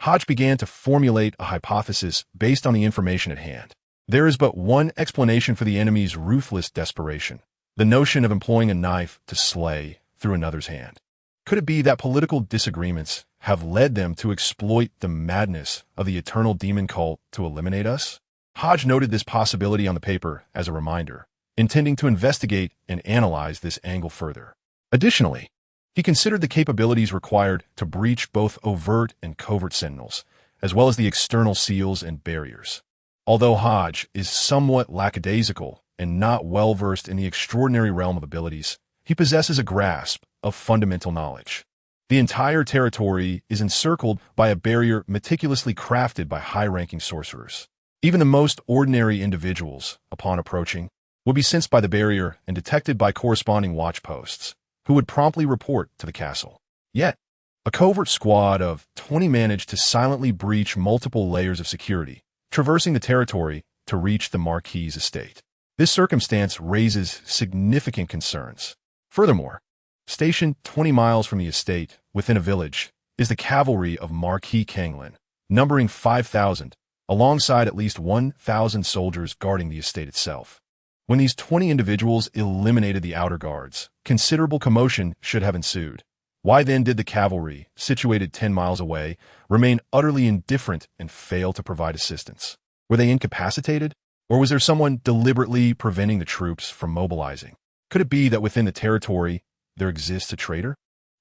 Hodge began to formulate a hypothesis based on the information at hand. There is but one explanation for the enemy's ruthless desperation: the notion of employing a knife to slay through another's hand. Could it be that political disagreements have led them to exploit the madness of the eternal demon cult to eliminate us? Hodge noted this possibility on the paper as a reminder, intending to investigate and analyze this angle further. Additionally, he considered the capabilities required to breach both overt and covert sentinels, as well as the external seals and barriers. Although Hodge is somewhat lackadaisical and not well-versed in the extraordinary realm of abilities, he possesses a grasp of fundamental knowledge. The entire territory is encircled by a barrier meticulously crafted by high-ranking sorcerers. Even the most ordinary individuals, upon approaching, would be sensed by the barrier and detected by corresponding watch posts, who would promptly report to the castle. Yet, a covert squad of 20 managed to silently breach multiple layers of security, traversing the territory to reach the Marquis' estate. This circumstance raises significant concerns. Furthermore, stationed 20 miles from the estate, within a village, is the cavalry of Marquis Kanglin, numbering 5,000, alongside at least 1,000 soldiers guarding the estate itself. When these 20 individuals eliminated the outer guards, considerable commotion should have ensued. Why then did the cavalry, situated 10 miles away, remain utterly indifferent and fail to provide assistance? Were they incapacitated? Or was there someone deliberately preventing the troops from mobilizing? Could it be that within the territory there exists a traitor?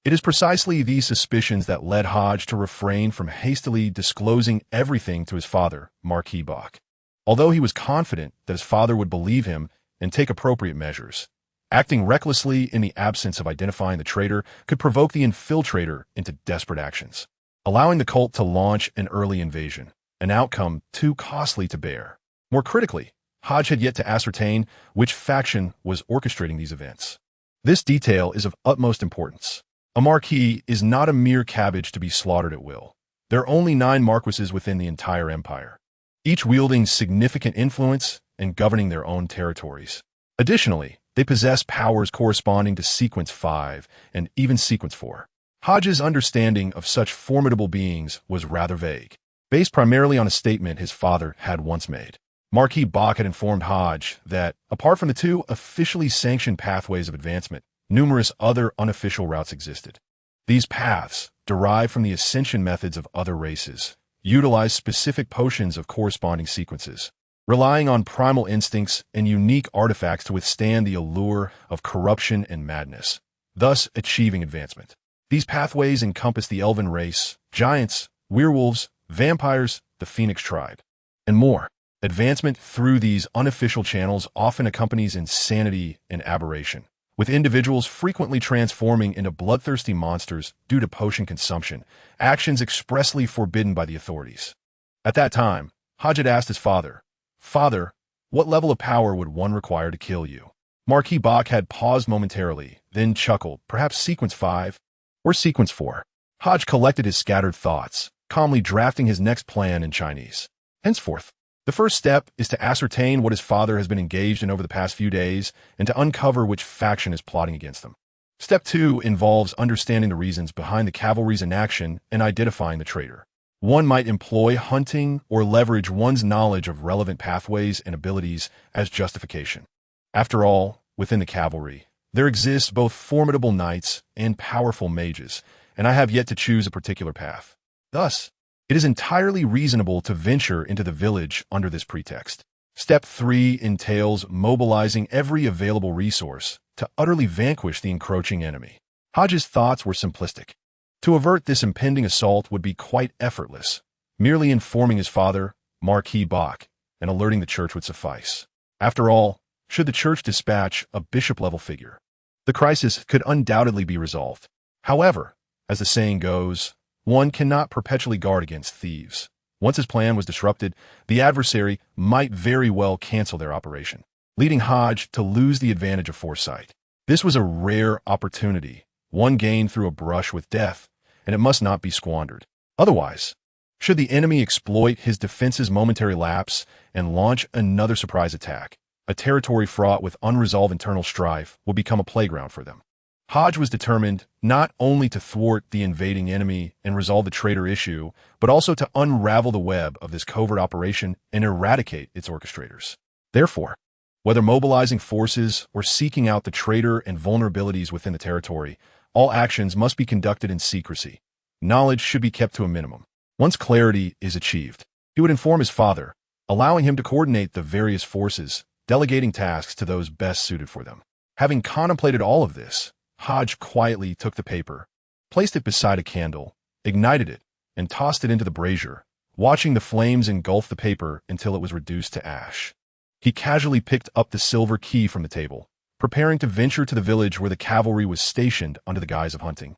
It is precisely these suspicions that led Hodge to refrain from hastily disclosing everything to his father, Marquis Bach. Although he was confident that his father would believe him and take appropriate measures, acting recklessly in the absence of identifying the traitor could provoke the infiltrator into desperate actions, allowing the cult to launch an early invasion, an outcome too costly to bear. More critically, Hodge had yet to ascertain which faction was orchestrating these events. This detail is of utmost importance. A marquis is not a mere cabbage to be slaughtered at will. There are only 9 marquises within the entire empire, each wielding significant influence and governing their own territories. Additionally, they possess powers corresponding to Sequence 5 and even Sequence 4. Hodge's understanding of such formidable beings was rather vague, based primarily on a statement his father had once made. Marquis Bach had informed Hodge that, apart from the 2 officially sanctioned pathways of advancement, numerous other unofficial routes existed. These paths, derived from the ascension methods of other races, utilize specific potions of corresponding sequences, relying on primal instincts and unique artifacts to withstand the allure of corruption and madness, thus achieving advancement. These pathways encompass the elven race, giants, werewolves, vampires, the Phoenix tribe, and more. Advancement through these unofficial channels often accompanies insanity and aberration, with individuals frequently transforming into bloodthirsty monsters due to potion consumption, actions expressly forbidden by the authorities. At that time, Hodge had asked his father, "Father, what level of power would one require to kill you?" Marquis Bach had paused momentarily, then chuckled, "Perhaps Sequence 5 or Sequence 4. Hodge collected his scattered thoughts, calmly drafting his next plan in Chinese. Henceforth, the first step is to ascertain what his father has been engaged in over the past few days and to uncover which faction is plotting against him. Step 2 involves understanding the reasons behind the cavalry's inaction and identifying the traitor. One might employ hunting or leverage one's knowledge of relevant pathways and abilities as justification. After all, within the cavalry, there exists both formidable knights and powerful mages, and I have yet to choose a particular path. Thus, it is entirely reasonable to venture into the village under this pretext. Step 3 entails mobilizing every available resource to utterly vanquish the encroaching enemy. Hodge's thoughts were simplistic. To avert this impending assault would be quite effortless. Merely informing his father, Marquis Bach, and alerting the church would suffice. After all, should the church dispatch a bishop-level figure, the crisis could undoubtedly be resolved. However, as the saying goes, one cannot perpetually guard against thieves. Once his plan was disrupted, the adversary might very well cancel their operation, leading Hodge to lose the advantage of foresight. This was a rare opportunity, one gained through a brush with death, and it must not be squandered. Otherwise, Should the enemy exploit his defense's momentary lapse and launch another surprise attack, a territory fraught with unresolved internal strife will become a playground for them. Hodge was determined not only to thwart the invading enemy and resolve the traitor issue, but also to unravel the web of this covert operation and eradicate its orchestrators. Therefore, whether mobilizing forces or seeking out the traitor and vulnerabilities within the territory, all actions must be conducted in secrecy. Knowledge should be kept to a minimum. Once clarity is achieved, he would inform his father, allowing him to coordinate the various forces, delegating tasks to those best suited for them. Having contemplated all of this, Hodge quietly took the paper, placed it beside a candle, ignited it, and tossed it into the brazier, watching the flames engulf the paper until it was reduced to ash. He casually picked up the silver key from the table, preparing to venture to the village where the cavalry was stationed under the guise of hunting,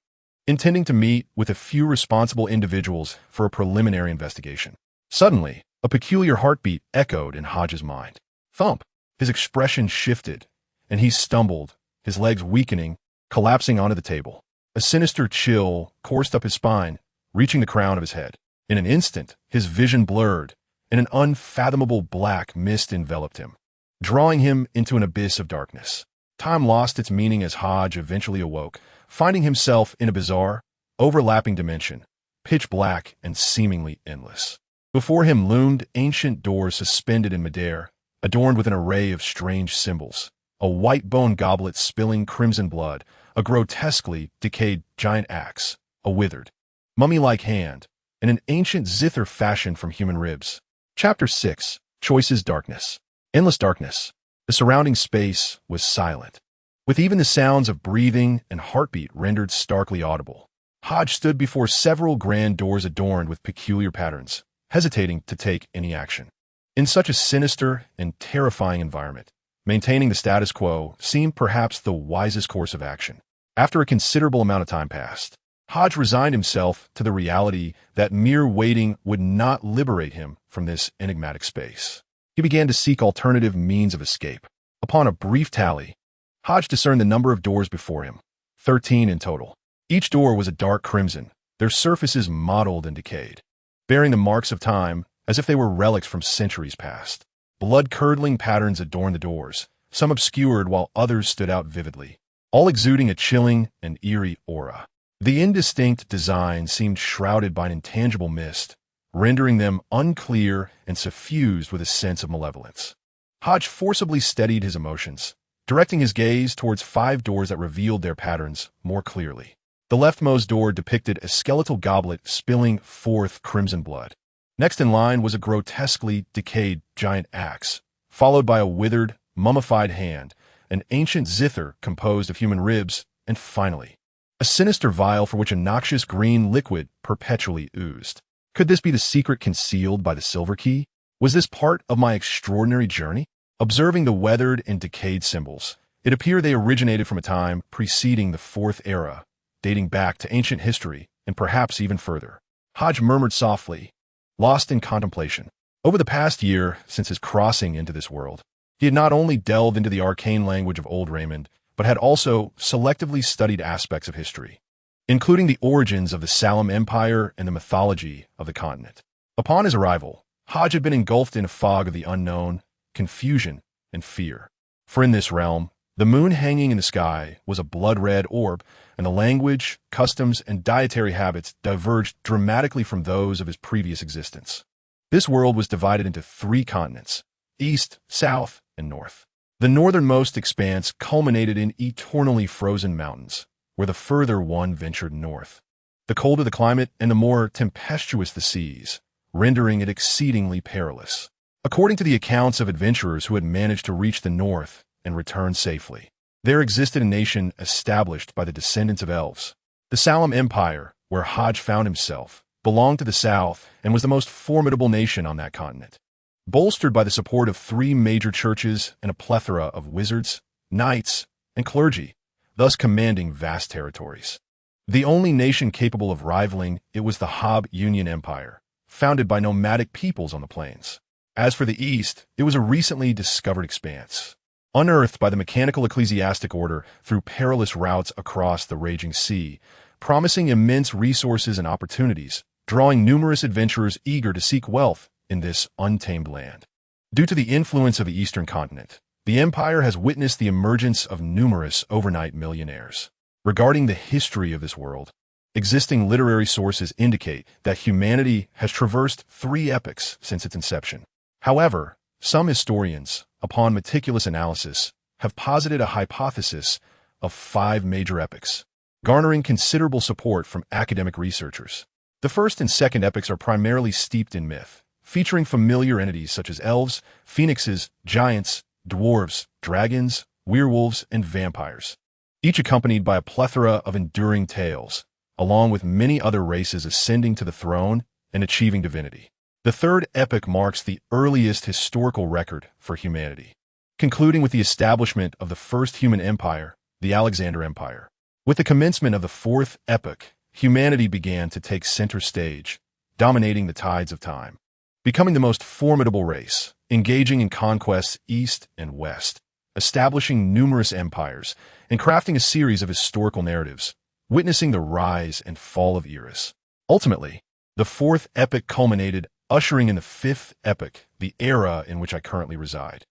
intending to meet with a few responsible individuals for a preliminary investigation. Suddenly, a peculiar heartbeat echoed in Hodge's mind. Thump! His expression shifted, and he stumbled, his legs weakening, collapsing onto the table. A sinister chill coursed up his spine, reaching the crown of his head. In an instant, his vision blurred, and an unfathomable black mist enveloped him, drawing him into an abyss of darkness. Time lost its meaning as Hodge eventually awoke, finding himself in a bizarre, overlapping dimension, pitch black and seemingly endless. Before him loomed ancient doors suspended in midair, adorned with an array of strange symbols. A white bone goblet spilling crimson blood, a grotesquely decayed giant axe, a withered, mummy-like hand, and an ancient zither fashioned from human ribs. Chapter 6. Choices Darkness. Endless darkness. The surrounding space was silent, with even the sounds of breathing and heartbeat rendered starkly audible. Hodge stood before several grand doors adorned with peculiar patterns, hesitating to take any action. In such a sinister and terrifying environment, maintaining the status quo seemed perhaps the wisest course of action. After a considerable amount of time passed, Hodge resigned himself to the reality that mere waiting would not liberate him from this enigmatic space. He began to seek alternative means of escape. Upon a brief tally, Hodge discerned the number of doors before him, 13 in total. Each door was a dark crimson, their surfaces mottled and decayed, bearing the marks of time as if they were relics from centuries past. Blood-curdling patterns adorned the doors, some obscured while others stood out vividly, all exuding a chilling and eerie aura. The indistinct design seemed shrouded by an intangible mist, rendering them unclear and suffused with a sense of malevolence. Hodge forcibly steadied his emotions, directing his gaze towards 5 doors that revealed their patterns more clearly. The leftmost door depicted a skeletal goblet spilling forth crimson blood. Next in line was a grotesquely decayed giant axe, followed by a withered, mummified hand, an ancient zither composed of human ribs, and finally, a sinister vial for which a noxious green liquid perpetually oozed. Could this be the secret concealed by the silver key? Was this part of my extraordinary journey? Observing the weathered and decayed symbols, it appeared they originated from a time preceding the Fourth Era, dating back to ancient history and perhaps even further. Hodge murmured softly, lost in contemplation. Over the past year, since his crossing into this world, he had not only delved into the arcane language of Old Raymond, but had also selectively studied aspects of history, including the origins of the Salem Empire and the mythology of the continent. Upon his arrival, Hodge had been engulfed in a fog of the unknown, confusion, and fear. For in this realm, the moon hanging in the sky was a blood-red orb, and the language, customs, and dietary habits diverged dramatically from those of his previous existence. This world was divided into 3 continents: East, South, and North. The northernmost expanse culminated in eternally frozen mountains, where the further one ventured north. The colder the climate and the more tempestuous the seas, rendering it exceedingly perilous. According to the accounts of adventurers who had managed to reach the north and return safely, there existed a nation established by the descendants of Elves. The Salem Empire, where Hodge found himself, belonged to the south and was the most formidable nation on that continent. Bolstered by the support of 3 major churches and a plethora of wizards, knights, and clergy, thus commanding vast territories. The only nation capable of rivaling it was the Hob Union Empire, founded by nomadic peoples on the plains. As for the East, it was a recently discovered expanse, unearthed by the mechanical ecclesiastic order through perilous routes across the raging sea, promising immense resources and opportunities, drawing numerous adventurers eager to seek wealth in this untamed land. Due to the influence of the Eastern continent, the empire has witnessed the emergence of numerous overnight millionaires. Regarding the history of this world, existing literary sources indicate that humanity has traversed 3 epochs since its inception. However, some historians, upon meticulous analysis, have posited a hypothesis of 5 major epochs, garnering considerable support from academic researchers. The first and second epochs are primarily steeped in myth, featuring familiar entities such as elves, phoenixes, giants, dwarves, dragons, werewolves, and vampires, each accompanied by a plethora of enduring tales, along with many other races ascending to the throne and achieving divinity. The third epoch marks the earliest historical record for humanity, concluding with the establishment of the first human empire, the Alexander Empire. With the commencement of the fourth epoch, humanity began to take center stage, dominating the tides of time, becoming the most formidable race, engaging in conquests east and west, establishing numerous empires, and crafting a series of historical narratives, witnessing the rise and fall of eras. Ultimately, the fourth epoch culminated, ushering in the fifth epoch, the era in which I currently reside.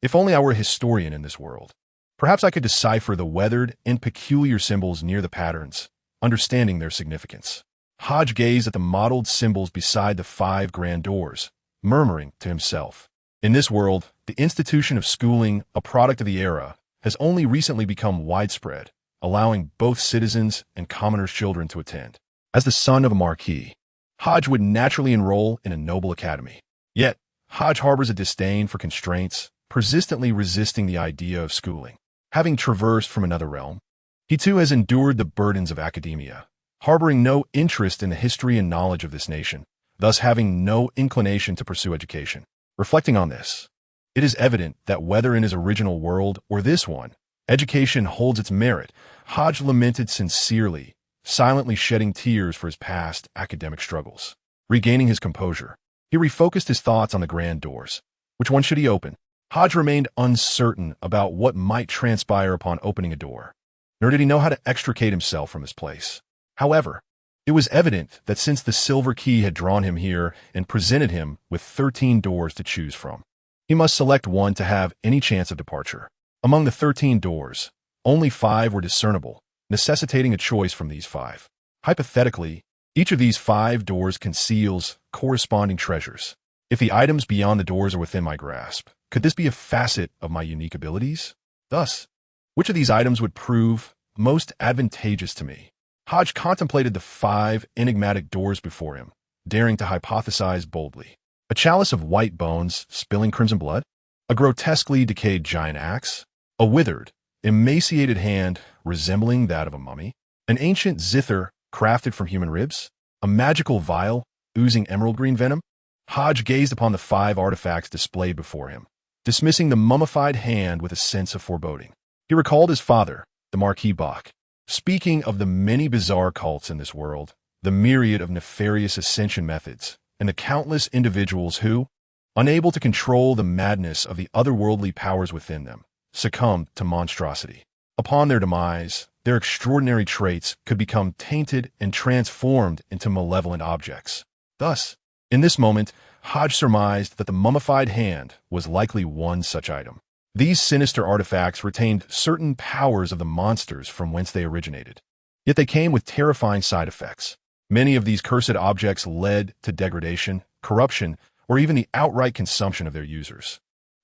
If only I were a historian in this world. Perhaps I could decipher the weathered and peculiar symbols near the patterns, understanding their significance. Hodge gazed at the mottled symbols beside the 5 grand doors, murmuring to himself. In this world, the institution of schooling, a product of the era, has only recently become widespread, allowing both citizens and commoners' children to attend. As the son of a Marquis, Hodge would naturally enroll in a noble academy. Yet, Hodge harbors a disdain for constraints, persistently resisting the idea of schooling. Having traversed from another realm, he too has endured the burdens of academia, harboring no interest in the history and knowledge of this nation, thus having no inclination to pursue education. Reflecting on this, it is evident that whether in his original world or this one, education holds its merit. Hodge lamented sincerely, silently shedding tears for his past academic struggles. Regaining his composure, he refocused his thoughts on the grand doors. Which one should he open? Hodge remained uncertain about what might transpire upon opening a door, nor did he know how to extricate himself from this place. However, it was evident that since the silver key had drawn him here and presented him with 13 doors to choose from, he must select one to have any chance of departure. Among the 13 doors, only 5 were discernible, necessitating a choice from these 5. Hypothetically, each of these 5 doors conceals corresponding treasures. If the items beyond the doors are within my grasp, could this be a facet of my unique abilities? Thus, which of these items would prove most advantageous to me? Hodge contemplated the 5 enigmatic doors before him, daring to hypothesize boldly. A chalice of white bones spilling crimson blood? A grotesquely decayed giant axe? A withered, emaciated hand resembling that of a mummy? An ancient zither crafted from human ribs? A magical vial oozing emerald green venom? Hodge gazed upon the 5 artifacts displayed before him, dismissing the mummified hand with a sense of foreboding. He recalled his father, the Marquis Bach, speaking of the many bizarre cults in this world, the myriad of nefarious ascension methods, and the countless individuals who, unable to control the madness of the otherworldly powers within them, succumbed to monstrosity. Upon their demise, their extraordinary traits could become tainted and transformed into malevolent objects. Thus, in this moment, Hodge surmised that the mummified hand was likely one such item. These sinister artifacts retained certain powers of the monsters from whence they originated. Yet they came with terrifying side effects. Many of these cursed objects led to degradation, corruption, or even the outright consumption of their users.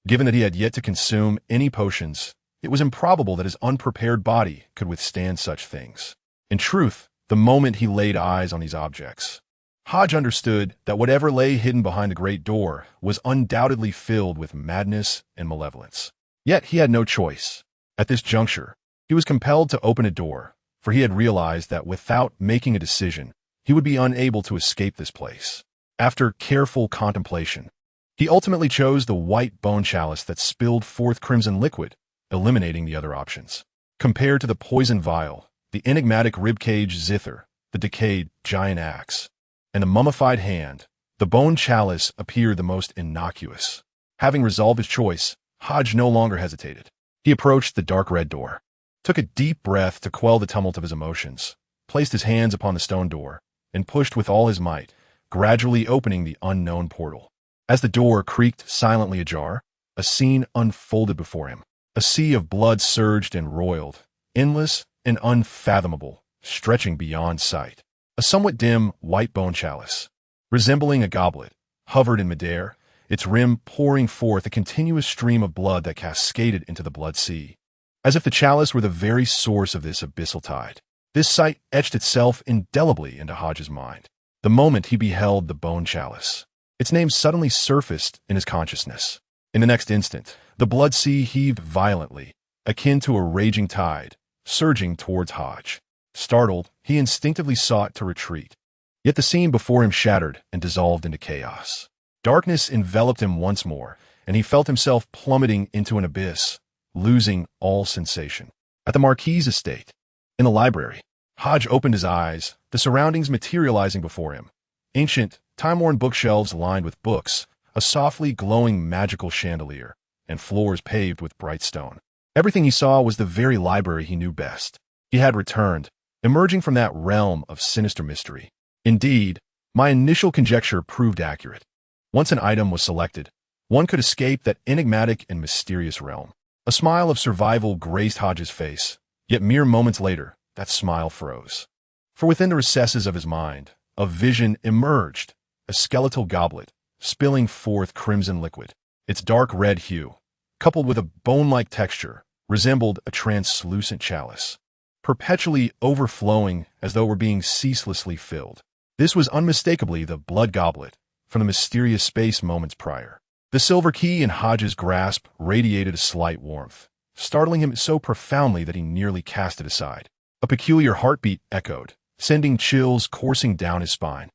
Given that he had yet to consume any potions, it was improbable that his unprepared body could withstand such things. In truth, the moment he laid eyes on these objects, Hodge understood that whatever lay hidden behind the great door was undoubtedly filled with madness and malevolence. Yet he had no choice. At this juncture, he was compelled to open a door, for he had realized that without making a decision, he would be unable to escape this place. After careful contemplation, he ultimately chose the white bone chalice that spilled forth crimson liquid, eliminating the other options. Compared to the poison vial, the enigmatic ribcage zither, the decayed giant axe, and the mummified hand, the bone chalice appeared the most innocuous. Having resolved his choice, Hodge no longer hesitated. He approached the dark red door, took a deep breath to quell the tumult of his emotions, placed his hands upon the stone door, and pushed with all his might, gradually opening the unknown portal. As the door creaked silently ajar, a scene unfolded before him. A sea of blood surged and roiled, endless and unfathomable, stretching beyond sight. A somewhat dim, white bone chalice, resembling a goblet, hovered in midair, its rim pouring forth a continuous stream of blood that cascaded into the blood sea, as if the chalice were the very source of this abyssal tide. This sight etched itself indelibly into Hodges' mind. The moment he beheld the bone chalice, its name suddenly surfaced in his consciousness. In the next instant, the blood sea heaved violently, akin to a raging tide, surging towards Hodge. Startled, he instinctively sought to retreat. Yet the scene before him shattered and dissolved into chaos. Darkness enveloped him once more, and he felt himself plummeting into an abyss, losing all sensation. At the Marquis' estate, in the library, Hodge opened his eyes, the surroundings materializing before him. Ancient, time-worn bookshelves lined with books, a softly glowing magical chandelier, and floors paved with bright stone. Everything he saw was the very library he knew best. He had returned, emerging from that realm of sinister mystery. Indeed, my initial conjecture proved accurate. Once an item was selected, one could escape that enigmatic and mysterious realm. A smile of survival graced Hodges' face, yet mere moments later, that smile froze. For within the recesses of his mind, a vision emerged, a skeletal goblet, spilling forth crimson liquid. Its dark red hue, coupled with a bone-like texture, resembled a translucent chalice, perpetually overflowing as though it were being ceaselessly filled. This was unmistakably the blood goblet from the mysterious space moments prior. The silver key in Hodges' grasp radiated a slight warmth, startling him so profoundly that he nearly cast it aside. A peculiar heartbeat echoed, sending chills coursing down his spine.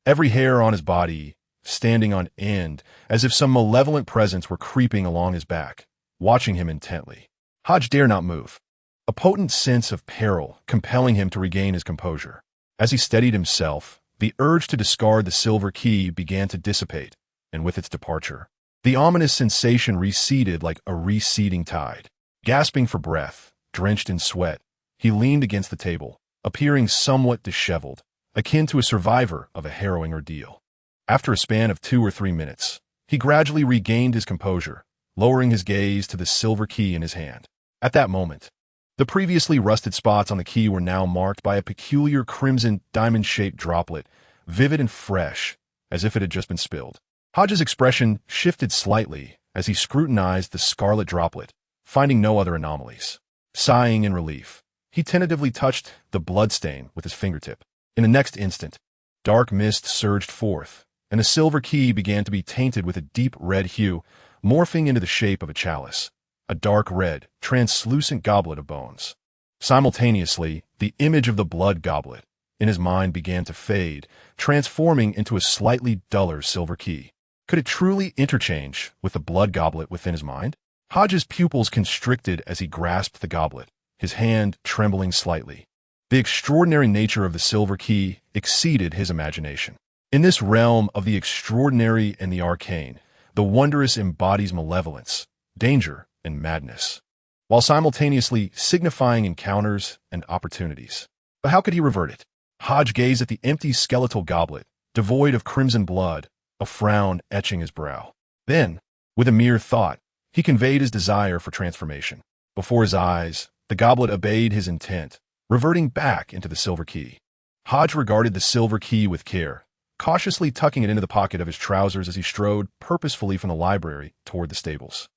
Every hair on his body standing on end, as if some malevolent presence were creeping along his back, watching him intently. Hodge dared not move, a potent sense of peril compelling him to regain his composure. As he steadied himself, the urge to discard the silver key began to dissipate, and with its departure, the ominous sensation receded like a receding tide. Gasping for breath, drenched in sweat, he leaned against the table, appearing somewhat disheveled, akin to a survivor of a harrowing ordeal. After a span of 2 or 3 minutes, he gradually regained his composure, lowering his gaze to the silver key in his hand. At that moment, the previously rusted spots on the key were now marked by a peculiar crimson diamond-shaped droplet, vivid and fresh, as if it had just been spilled. Hodges' expression shifted slightly as he scrutinized the scarlet droplet, finding no other anomalies. Sighing in relief, he tentatively touched the bloodstain with his fingertip. In the next instant, dark mist surged forth, and the silver key began to be tainted with a deep red hue, morphing into the shape of a chalice, a dark red, translucent goblet of bones. Simultaneously, the image of the blood goblet in his mind began to fade, transforming into a slightly duller silver key. Could it truly interchange with the blood goblet within his mind? Hodges' pupils constricted as he grasped the goblet, his hand trembling slightly. The extraordinary nature of the silver key exceeded his imagination. In this realm of the extraordinary and the arcane, the wondrous embodies malevolence, danger, and madness, while simultaneously signifying encounters and opportunities. But how could he revert it? Hodge gazed at the empty skeletal goblet, devoid of crimson blood, a frown etching his brow. Then, with a mere thought, he conveyed his desire for transformation. Before his eyes, the goblet obeyed his intent, reverting back into the silver key. Hodge regarded the silver key with care, cautiously tucking it into the pocket of his trousers as he strode purposefully from the library toward the stables.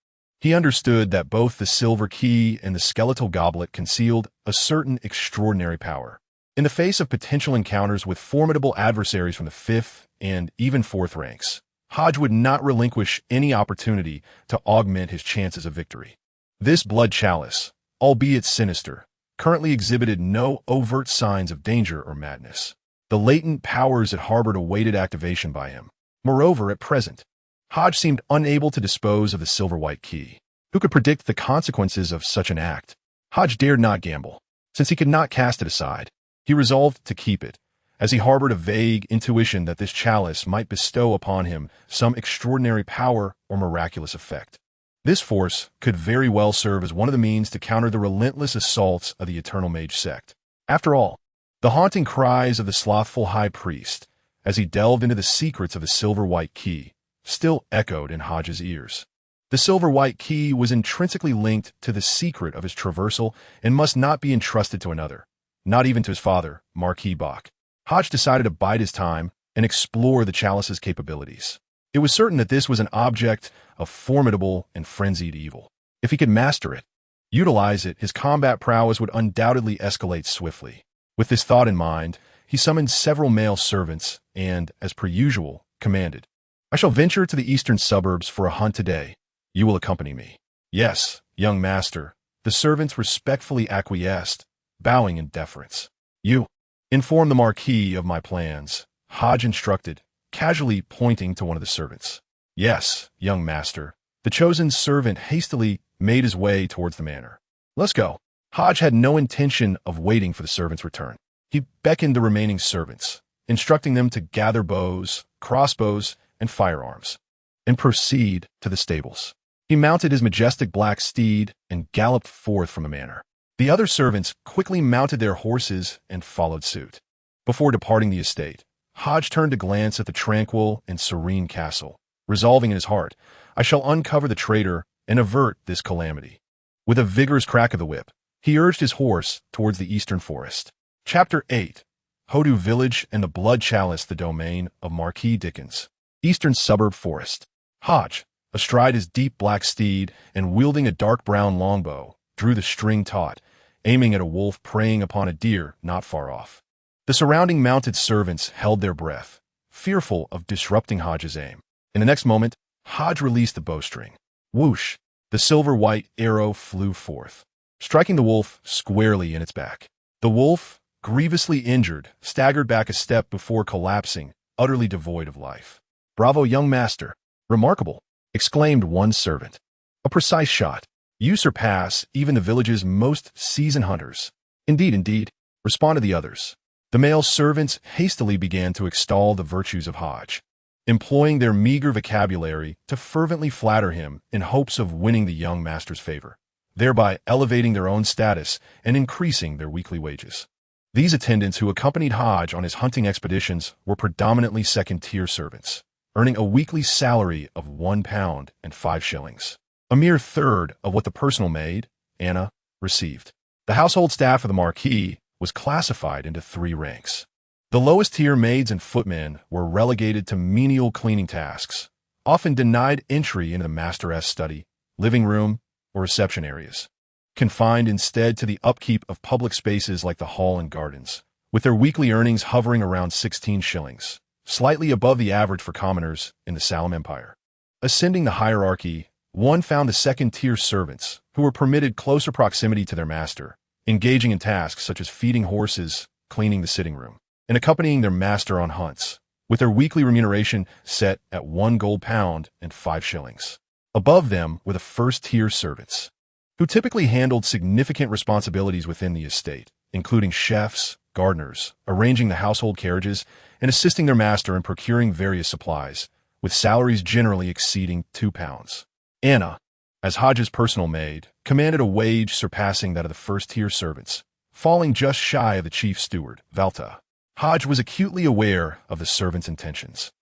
He understood that both the silver key and the skeletal goblet concealed a certain extraordinary power. In the face of potential encounters with formidable adversaries from the 5th and even 4th ranks, Hodge would not relinquish any opportunity to augment his chances of victory. This blood chalice, albeit sinister, currently exhibited no overt signs of danger or madness. The latent powers it harbored awaited activation by him. Moreover, at present, Hodge seemed unable to dispose of the silver-white key. Who could predict the consequences of such an act? Hodge dared not gamble. Since he could not cast it aside, he resolved to keep it, as he harbored a vague intuition that this chalice might bestow upon him some extraordinary power or miraculous effect. This force could very well serve as one of the means to counter the relentless assaults of the Eternal Mage sect. After all, The haunting cries of the slothful high priest, as he delved into the secrets of the silver-white key, still echoed in Hodges' ears. The silver-white key was intrinsically linked to the secret of his traversal and must not be entrusted to another, not even to his father, Marquis Bach. Hodge decided to bide his time and explore the chalice's capabilities. It was certain that this was an object of formidable and frenzied evil. If he could master it, utilize it, his combat prowess would undoubtedly escalate swiftly. With this thought in mind, he summoned several male servants and, as per usual, commanded, "I shall venture to the eastern suburbs for a hunt today. You will accompany me." "Yes, young master," the servants respectfully acquiesced, bowing in deference. "You inform the Marquis of my plans," Hodge instructed, casually pointing to one of the servants. "Yes, young master." The chosen servant hastily made his way towards the manor. "Let's go." Hodge had no intention of waiting for the servant's return. He beckoned the remaining servants, instructing them to gather bows, crossbows, and firearms, and proceed to the stables. He mounted his majestic black steed and galloped forth from the manor. The other servants quickly mounted their horses and followed suit. Before departing the estate, Hodge turned to glance at the tranquil and serene castle, resolving in his heart, "I shall uncover the traitor and avert this calamity." With a vigorous crack of the whip, he urged his horse towards the eastern forest. Chapter 8. Hodges Village and the Blood Chalice, the domain of Marquis Dickens. Eastern Suburb Forest. Hodge, astride his deep black steed and wielding a dark brown longbow, drew the string taut, aiming at a wolf preying upon a deer not far off. The surrounding mounted servants held their breath, fearful of disrupting Hodge's aim. In the next moment, Hodge released the bowstring. Whoosh! The silver-white arrow flew forth, striking the wolf squarely in its back. The wolf, grievously injured, staggered back a step before collapsing, utterly devoid of life. "Bravo, young master! Remarkable!" exclaimed one servant. "A precise shot. You surpass even the village's most seasoned hunters." Indeed," responded the others. The male servants hastily began to extol the virtues of Hodge, employing their meager vocabulary to fervently flatter him in hopes of winning the young master's favor, thereby elevating their own status and increasing their weekly wages. These attendants who accompanied Hodge on his hunting expeditions were predominantly second-tier servants, earning a weekly salary of £1.05, a mere third of what the personal maid, Anna, received. The household staff of the Marquis was classified into 3 ranks. The lowest-tier maids and footmen were relegated to menial cleaning tasks, often denied entry into the master's study, living room, or reception areas, confined instead to the upkeep of public spaces like the hall and gardens, with their weekly earnings hovering around 16 shillings, slightly above the average for commoners in the Salem Empire. Ascending the hierarchy, one found the second-tier servants, who were permitted closer proximity to their master, engaging in tasks such as feeding horses, cleaning the sitting room, and accompanying their master on hunts, with their weekly remuneration set at £1 and 5 shillings. Above them were the first-tier servants, who typically handled significant responsibilities within the estate, including chefs, gardeners, arranging the household carriages, and assisting their master in procuring various supplies, with salaries generally exceeding £2. Anna, as Hodge's personal maid, commanded a wage surpassing that of the first-tier servants, falling just shy of the chief steward, Valta. Hodge was acutely aware of the servant's intentions.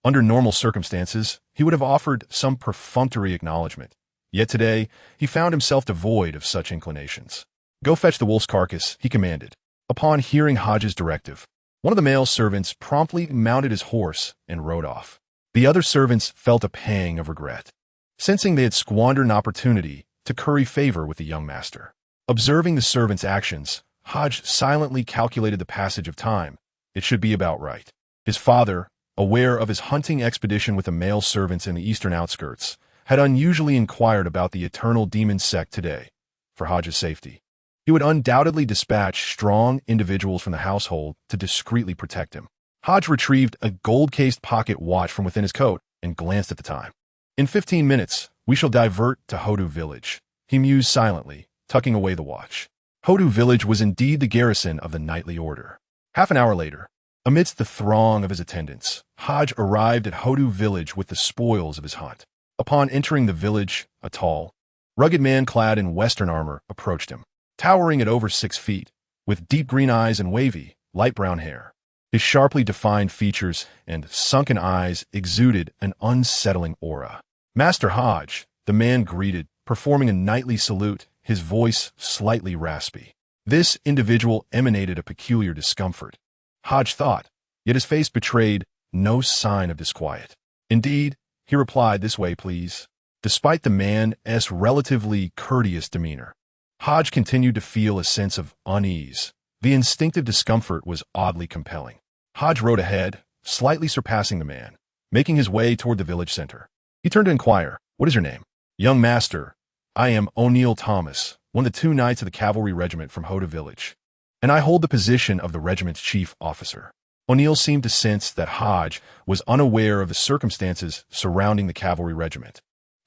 Under normal circumstances, he would have offered some perfunctory acknowledgement, yet today he found himself devoid of such inclinations. "Go fetch the wolf's carcass," he commanded. Upon hearing Hodge's directive, one of the male servants promptly mounted his horse and rode off. The other servants felt a pang of regret, sensing they had squandered an opportunity to curry favor with the young master. Observing the servant's actions, Hodge silently calculated the passage of time. It should be about right. His father, aware of his hunting expedition with the male servants in the eastern outskirts, had unusually inquired about the eternal demon sect today, for Hodge's safety. He would undoubtedly dispatch strong individuals from the household to discreetly protect him. Hodge retrieved a gold-cased pocket watch from within his coat and glanced at the time. "In 15 minutes, we shall divert to Hodges Village," he mused silently, tucking away the watch. Hodges Village was indeed the garrison of the knightly order. Half an hour later, amidst the throng of his attendants, Hodge arrived at Hodges Village with the spoils of his hunt. Upon entering the village, a tall, rugged man clad in western armor approached him. Towering at over 6 feet, with deep green eyes and wavy, light brown hair. His sharply defined features and sunken eyes exuded an unsettling aura. "Master Hodge," the man greeted, performing a knightly salute, his voice slightly raspy. This individual emanated a peculiar discomfort. Hodge thought, yet his face betrayed no sign of disquiet. "Indeed," he replied, "this way, please." Despite the man's relatively courteous demeanor, Hodge continued to feel a sense of unease. The instinctive discomfort was oddly compelling. Hodge rode ahead, slightly surpassing the man, making his way toward the village center. He turned to inquire, "What is your name?" "Young master, I am O'Neill Thomas, one of the 2 knights of the cavalry regiment from Hodges village, and I hold the position of the regiment's chief officer." O'Neill seemed to sense that Hodge was unaware of the circumstances surrounding the cavalry regiment.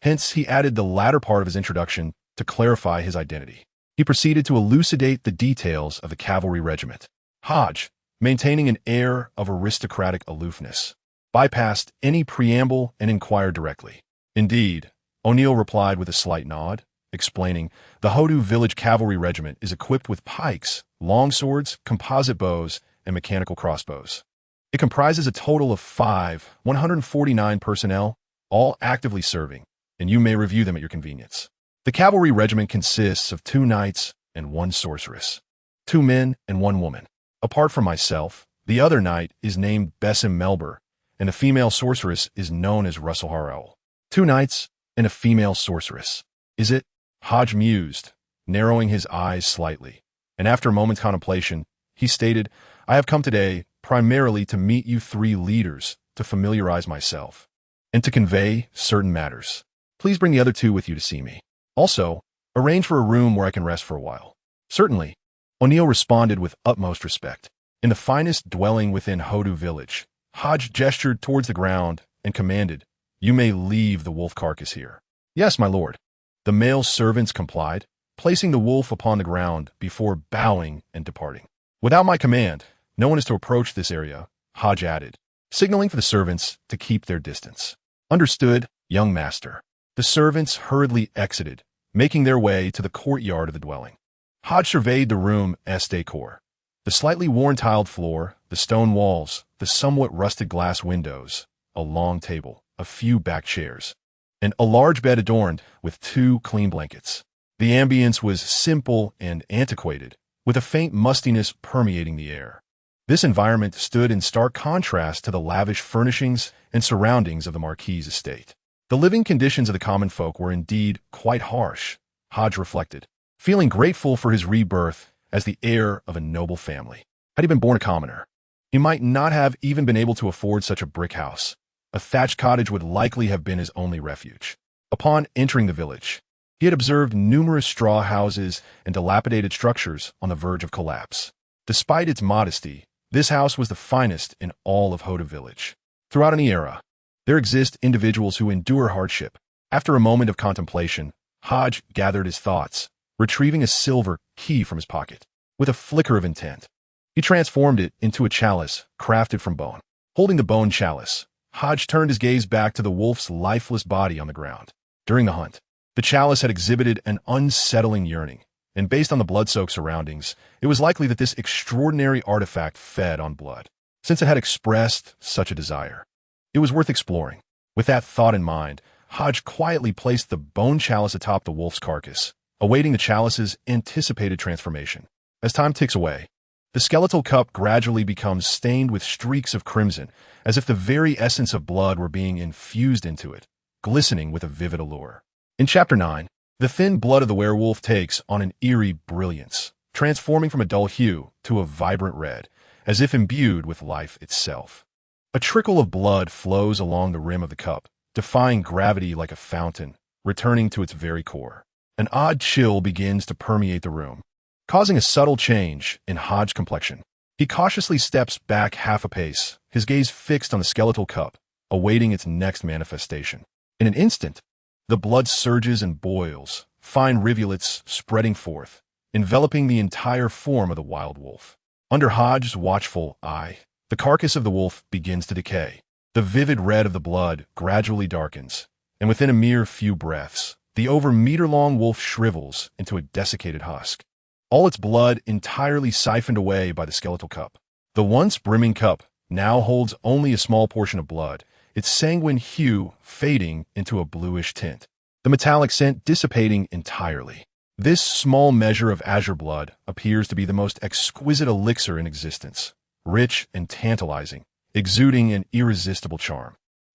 Hence, he added the latter part of his introduction to clarify his identity. He proceeded to elucidate the details of the cavalry regiment. Hodge, maintaining an air of aristocratic aloofness, bypassed any preamble and inquired directly. "Indeed," O'Neill replied with a slight nod, explaining, "the Hodges village cavalry regiment is equipped with pikes, longswords, composite bows, and mechanical crossbows. It comprises a total of 149 personnel, all actively serving, and you may review them at your convenience. The cavalry regiment consists of 2 knights and 1 sorceress, 2 men and 1 woman. Apart from myself, the other knight is named Besim Melber, and the female sorceress is known as Russell Harrell. 2 knights and a female sorceress. Is it?" Hodge mused, narrowing his eyes slightly, and after a moment's contemplation, he stated, "I have come today primarily to meet you 3 leaders to familiarize myself, and to convey certain matters. Please bring the other 2 with you to see me. Also, arrange for a room where I can rest for a while." "Certainly," O'Neill responded with utmost respect. In the finest dwelling within Hodges village, Hodge gestured towards the ground and commanded, "You may leave the wolf carcass here." "Yes, my lord." The male servants complied, placing the wolf upon the ground before bowing and departing. "Without my command, no one is to approach this area," Hodge added, signaling for the servants to keep their distance. "Understood, young master." The servants hurriedly exited, making their way to the courtyard of the dwelling. Hodge surveyed the room's decor. The slightly worn tiled floor, the stone walls, the somewhat rusted glass windows, a long table, a few back chairs, and a large bed adorned with 2 clean blankets. The ambience was simple and antiquated, with a faint mustiness permeating the air. This environment stood in stark contrast to the lavish furnishings and surroundings of the Marquis' estate. The living conditions of the common folk were indeed quite harsh, Hodge reflected, feeling grateful for his rebirth as the heir of a noble family. Had he been born a commoner, he might not have even been able to afford such a brick house. A thatched cottage would likely have been his only refuge. Upon entering the village, he had observed numerous straw houses and dilapidated structures on the verge of collapse. Despite its modesty, this house was the finest in all of Hodges village. Throughout any era, there exist individuals who endure hardship. After a moment of contemplation, Hodge gathered his thoughts, retrieving a silver key from his pocket. With a flicker of intent, he transformed it into a chalice crafted from bone. Holding the bone chalice, Hodge turned his gaze back to the wolf's lifeless body on the ground. During the hunt, the chalice had exhibited an unsettling yearning, and based on the blood-soaked surroundings, it was likely that this extraordinary artifact fed on blood. Since it had expressed such a desire, it was worth exploring. With that thought in mind, Hodge quietly placed the bone chalice atop the wolf's carcass, awaiting the chalice's anticipated transformation. As time ticks away, the skeletal cup gradually becomes stained with streaks of crimson, as if the very essence of blood were being infused into it, glistening with a vivid allure. In Chapter 9, the thin blood of the werewolf takes on an eerie brilliance, transforming from a dull hue to a vibrant red, as if imbued with life itself. A trickle of blood flows along the rim of the cup, defying gravity like a fountain, returning to its very core. An odd chill begins to permeate the room, causing a subtle change in Hodge's complexion. He cautiously steps back half a pace, his gaze fixed on the skeletal cup, awaiting its next manifestation. In an instant, the blood surges and boils, fine rivulets spreading forth, enveloping the entire form of the wild wolf. Under Hodge's watchful eye, the carcass of the wolf begins to decay. The vivid red of the blood gradually darkens, and within a mere few breaths, the over meter-long wolf shrivels into a desiccated husk. All its blood entirely siphoned away by the skeletal cup. The once brimming cup now holds only a small portion of blood, its sanguine hue fading into a bluish tint, the metallic scent dissipating entirely. This small measure of azure blood appears to be the most exquisite elixir in existence, rich and tantalizing, exuding an irresistible charm.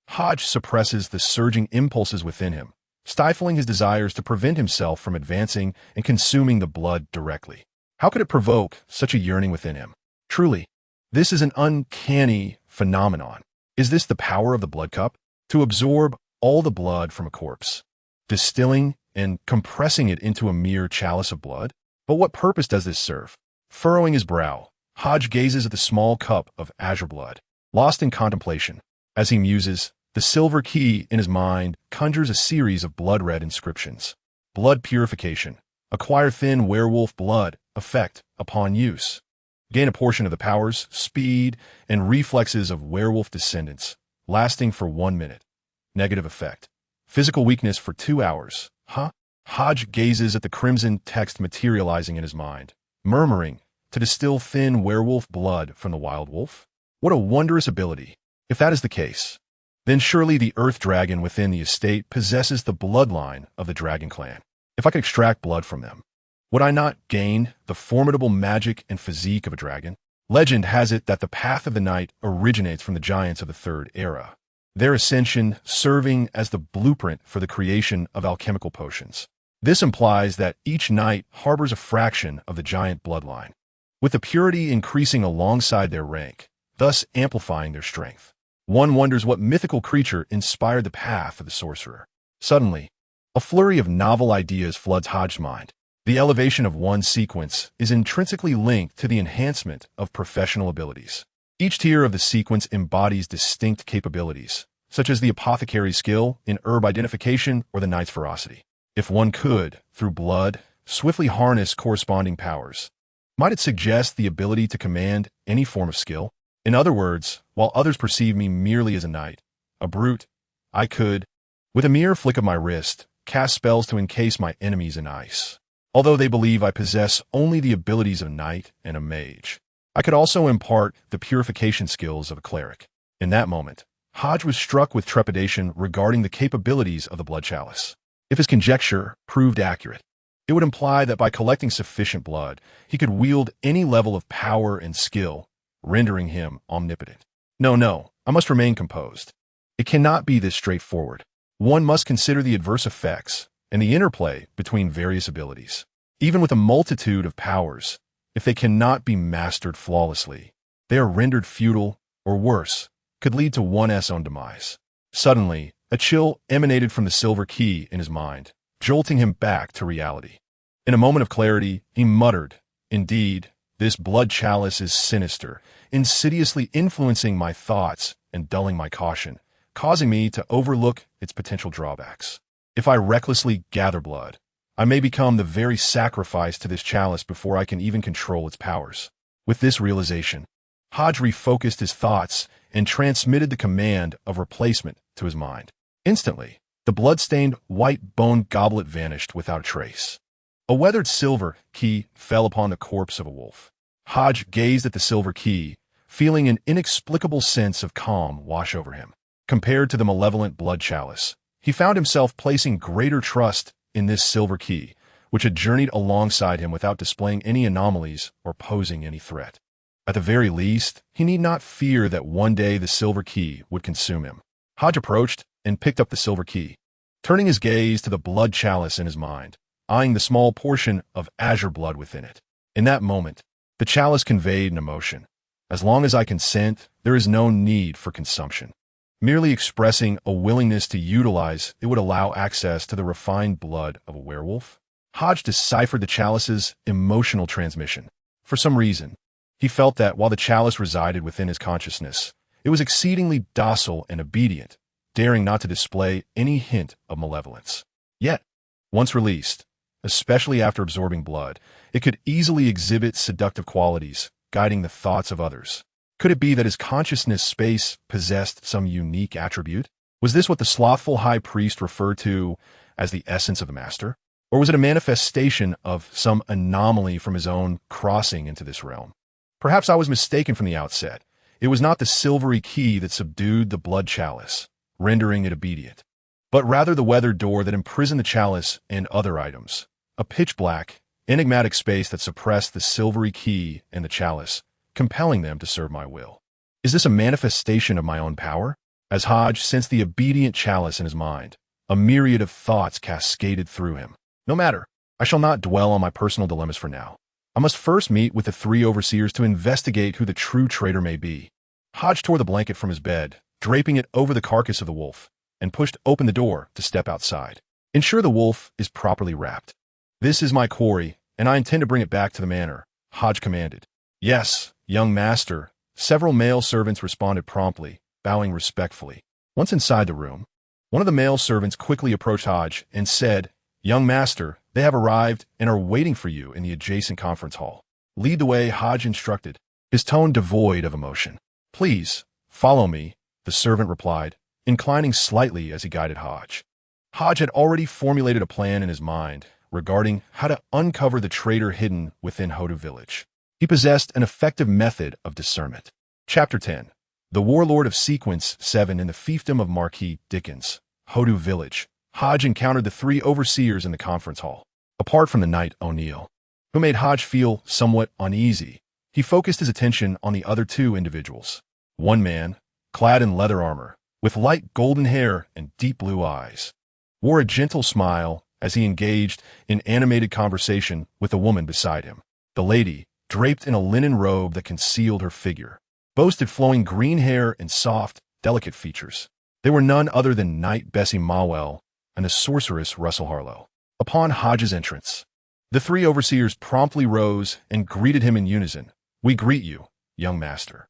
Hodge suppresses the surging impulses within him, stifling his desires to prevent himself from advancing and consuming the blood directly. How could it provoke such a yearning within him? Truly, this is an uncanny phenomenon. Is this the power of the blood cup? To absorb all the blood from a corpse, distilling and compressing it into a mere chalice of blood? But what purpose does this serve? Furrowing his brow, Hodge gazes at the small cup of azure blood, lost in contemplation. As he muses, the silver key in his mind conjures a series of blood-red inscriptions. Blood purification. Acquire thin werewolf blood effect upon use. Gain a portion of the powers, speed, and reflexes of werewolf descendants, lasting for 1 minute. Negative effect. Physical weakness for 2 hours. Hodge gazes at the crimson text materializing in his mind, murmuring, to distill thin werewolf blood from the wild wolf? What a wondrous ability. If that is the case, then surely the earth dragon within the estate possesses the bloodline of the dragon clan. If I could extract blood from them, would I not gain the formidable magic and physique of a dragon? Legend has it that the path of the night originates from the giants of the Third Era, their ascension serving as the blueprint for the creation of alchemical potions. This implies that each knight harbors a fraction of the giant bloodline, with the purity increasing alongside their rank, thus amplifying their strength. One wonders what mythical creature inspired the path of the sorcerer. Suddenly, a flurry of novel ideas floods Hodge's mind. The elevation of one sequence is intrinsically linked to the enhancement of professional abilities. Each tier of the sequence embodies distinct capabilities, such as the apothecary's skill in herb identification or the knight's ferocity. If one could, through blood, swiftly harness corresponding powers, might it suggest the ability to command any form of skill? In other words, while others perceive me merely as a knight, a brute, I could, with a mere flick of my wrist, cast spells to encase my enemies in ice. Although they believe I possess only the abilities of a knight and a mage, I could also impart the purification skills of a cleric. In that moment, Hodge was struck with trepidation regarding the capabilities of the blood chalice. If his conjecture proved accurate, it would imply that by collecting sufficient blood, he could wield any level of power and skill, rendering him omnipotent. No, I must remain composed. It cannot be this straightforward. One must consider the adverse effects and the interplay between various abilities. Even with a multitude of powers, if they cannot be mastered flawlessly, they are rendered futile, or worse, could lead to one's own demise. Suddenly, a chill emanated from the silver key in his mind, jolting him back to reality. In a moment of clarity, he muttered, "Indeed, this blood chalice is sinister, insidiously influencing my thoughts and dulling my caution, causing me to overlook its potential drawbacks. If I recklessly gather blood, I may become the very sacrifice to this chalice before I can even control its powers." With this realization, Hodge refocused his thoughts and transmitted the command of replacement to his mind. Instantly, the blood-stained white bone goblet vanished without a trace. A weathered silver key fell upon the corpse of a wolf. Hodge gazed at the silver key, feeling an inexplicable sense of calm wash over him. Compared to the malevolent blood chalice, he found himself placing greater trust in this silver key, which had journeyed alongside him without displaying any anomalies or posing any threat. At the very least, he need not fear that one day the silver key would consume him. Hodge approached and picked up the silver key, turning his gaze to the blood chalice in his mind, eyeing the small portion of azure blood within it. In that moment, the chalice conveyed an emotion. As long as I consent, there is no need for consumption. Merely expressing a willingness to utilize it would allow access to the refined blood of a werewolf. Hodge deciphered the chalice's emotional transmission. For some reason, he felt that while the chalice resided within his consciousness, it was exceedingly docile and obedient, daring not to display any hint of malevolence. Yet, once released, especially after absorbing blood, it could easily exhibit seductive qualities, guiding the thoughts of others. Could it be that his consciousness space possessed some unique attribute? Was this what the slothful high priest referred to as the essence of the master? Or was it a manifestation of some anomaly from his own crossing into this realm? Perhaps I was mistaken from the outset. It was not the silvery key that subdued the blood chalice, rendering it obedient, but rather the weathered door that imprisoned the chalice and other items. A pitch-black, enigmatic space that suppressed the silvery key and the chalice, compelling them to serve my will. Is this a manifestation of my own power? As Hodge sensed the obedient chalice in his mind, a myriad of thoughts cascaded through him. No matter, I shall not dwell on my personal dilemmas for now. I must first meet with the 3 overseers to investigate who the true traitor may be. Hodge tore the blanket from his bed, draping it over the carcass of the wolf, and pushed open the door to step outside. Ensure the wolf is properly wrapped. This is my quarry, and I intend to bring it back to the manor, Hodge commanded. Yes, young master. Several male servants responded promptly, bowing respectfully. Once inside the room, one of the male servants quickly approached Hodge and said, "Young master, they have arrived and are waiting for you in the adjacent conference hall." "Lead the way," Hodge instructed, his tone devoid of emotion. "Please, follow me," the servant replied, inclining slightly as he guided Hodge. Hodge had already formulated a plan in his mind regarding how to uncover the traitor hidden within Hodges village. He possessed an effective method of discernment. Chapter 10. The Warlord of Sequence 7 in the Fiefdom of Marquis Dickens, Hodges village. Hodge encountered the 3 overseers in the conference hall. Apart from the knight O'Neill, who made Hodge feel somewhat uneasy, he focused his attention on the other 2 individuals. One man, clad in leather armor, with light golden hair and deep blue eyes, wore a gentle smile as he engaged in animated conversation with a woman beside him. The lady, draped in a linen robe that concealed her figure, boasted flowing green hair and soft, delicate features. They were none other than Knight Bessie Mawell and the sorceress Russell Harlow. Upon Hodge's entrance, the 3 overseers promptly rose and greeted him in unison. "We greet you, young master."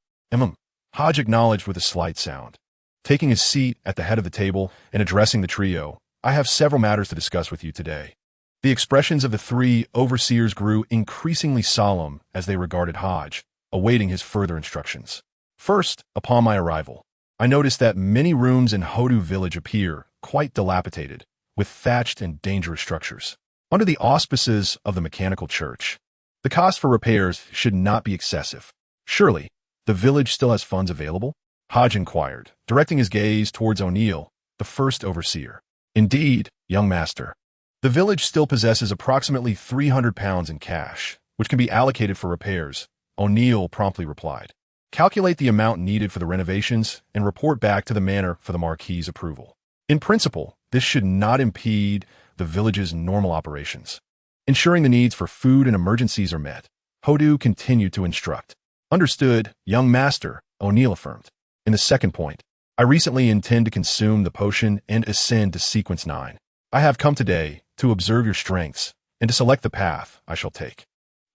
Hodge acknowledged with a slight sound. Taking his seat at the head of the table and addressing the trio, "I have several matters to discuss with you today." The expressions of the 3 overseers grew increasingly solemn as they regarded Hodge, awaiting his further instructions. "First, upon my arrival, I noticed that many rooms in Hodges village appear quite dilapidated, with thatched and dangerous structures. Under the auspices of the mechanical church, the cost for repairs should not be excessive. Surely, the village still has funds available?" Hodge inquired, directing his gaze towards O'Neill, the first overseer. "Indeed, young master. The village still possesses approximately £300 in cash, which can be allocated for repairs," O'Neill promptly replied. "Calculate the amount needed for the renovations and report back to the manor for the Marquis' approval. In principle, this should not impede the village's normal operations. Ensuring the needs for food and emergencies are met," Hodges continued to instruct. "Understood, young master," O'Neill affirmed. "In the second point, I recently intend to consume the potion and ascend to Sequence 9. I have come today to observe your strengths and to select the path I shall take."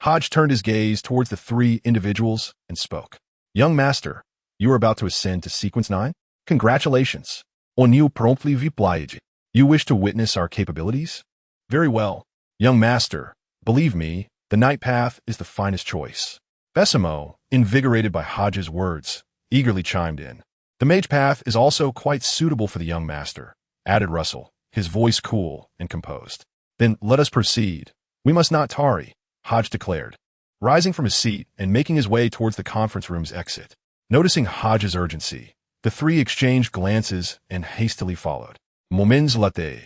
Hodge turned his gaze towards the 3 individuals and spoke. "Young master, you are about to ascend to Sequence 9? Congratulations. O'Neill promptly replied. You wish to witness our capabilities? Very well. Young master, believe me, the night path is the finest choice." Besimo, invigorated by Hodge's words, eagerly chimed in. "The mage path is also quite suitable for the young master," added Russell, his voice cool and composed. "Then let us proceed. We must not tarry," Hodge declared, rising from his seat and making his way towards the conference room's exit. Noticing Hodge's urgency, the 3 exchanged glances and hastily followed. Moments later,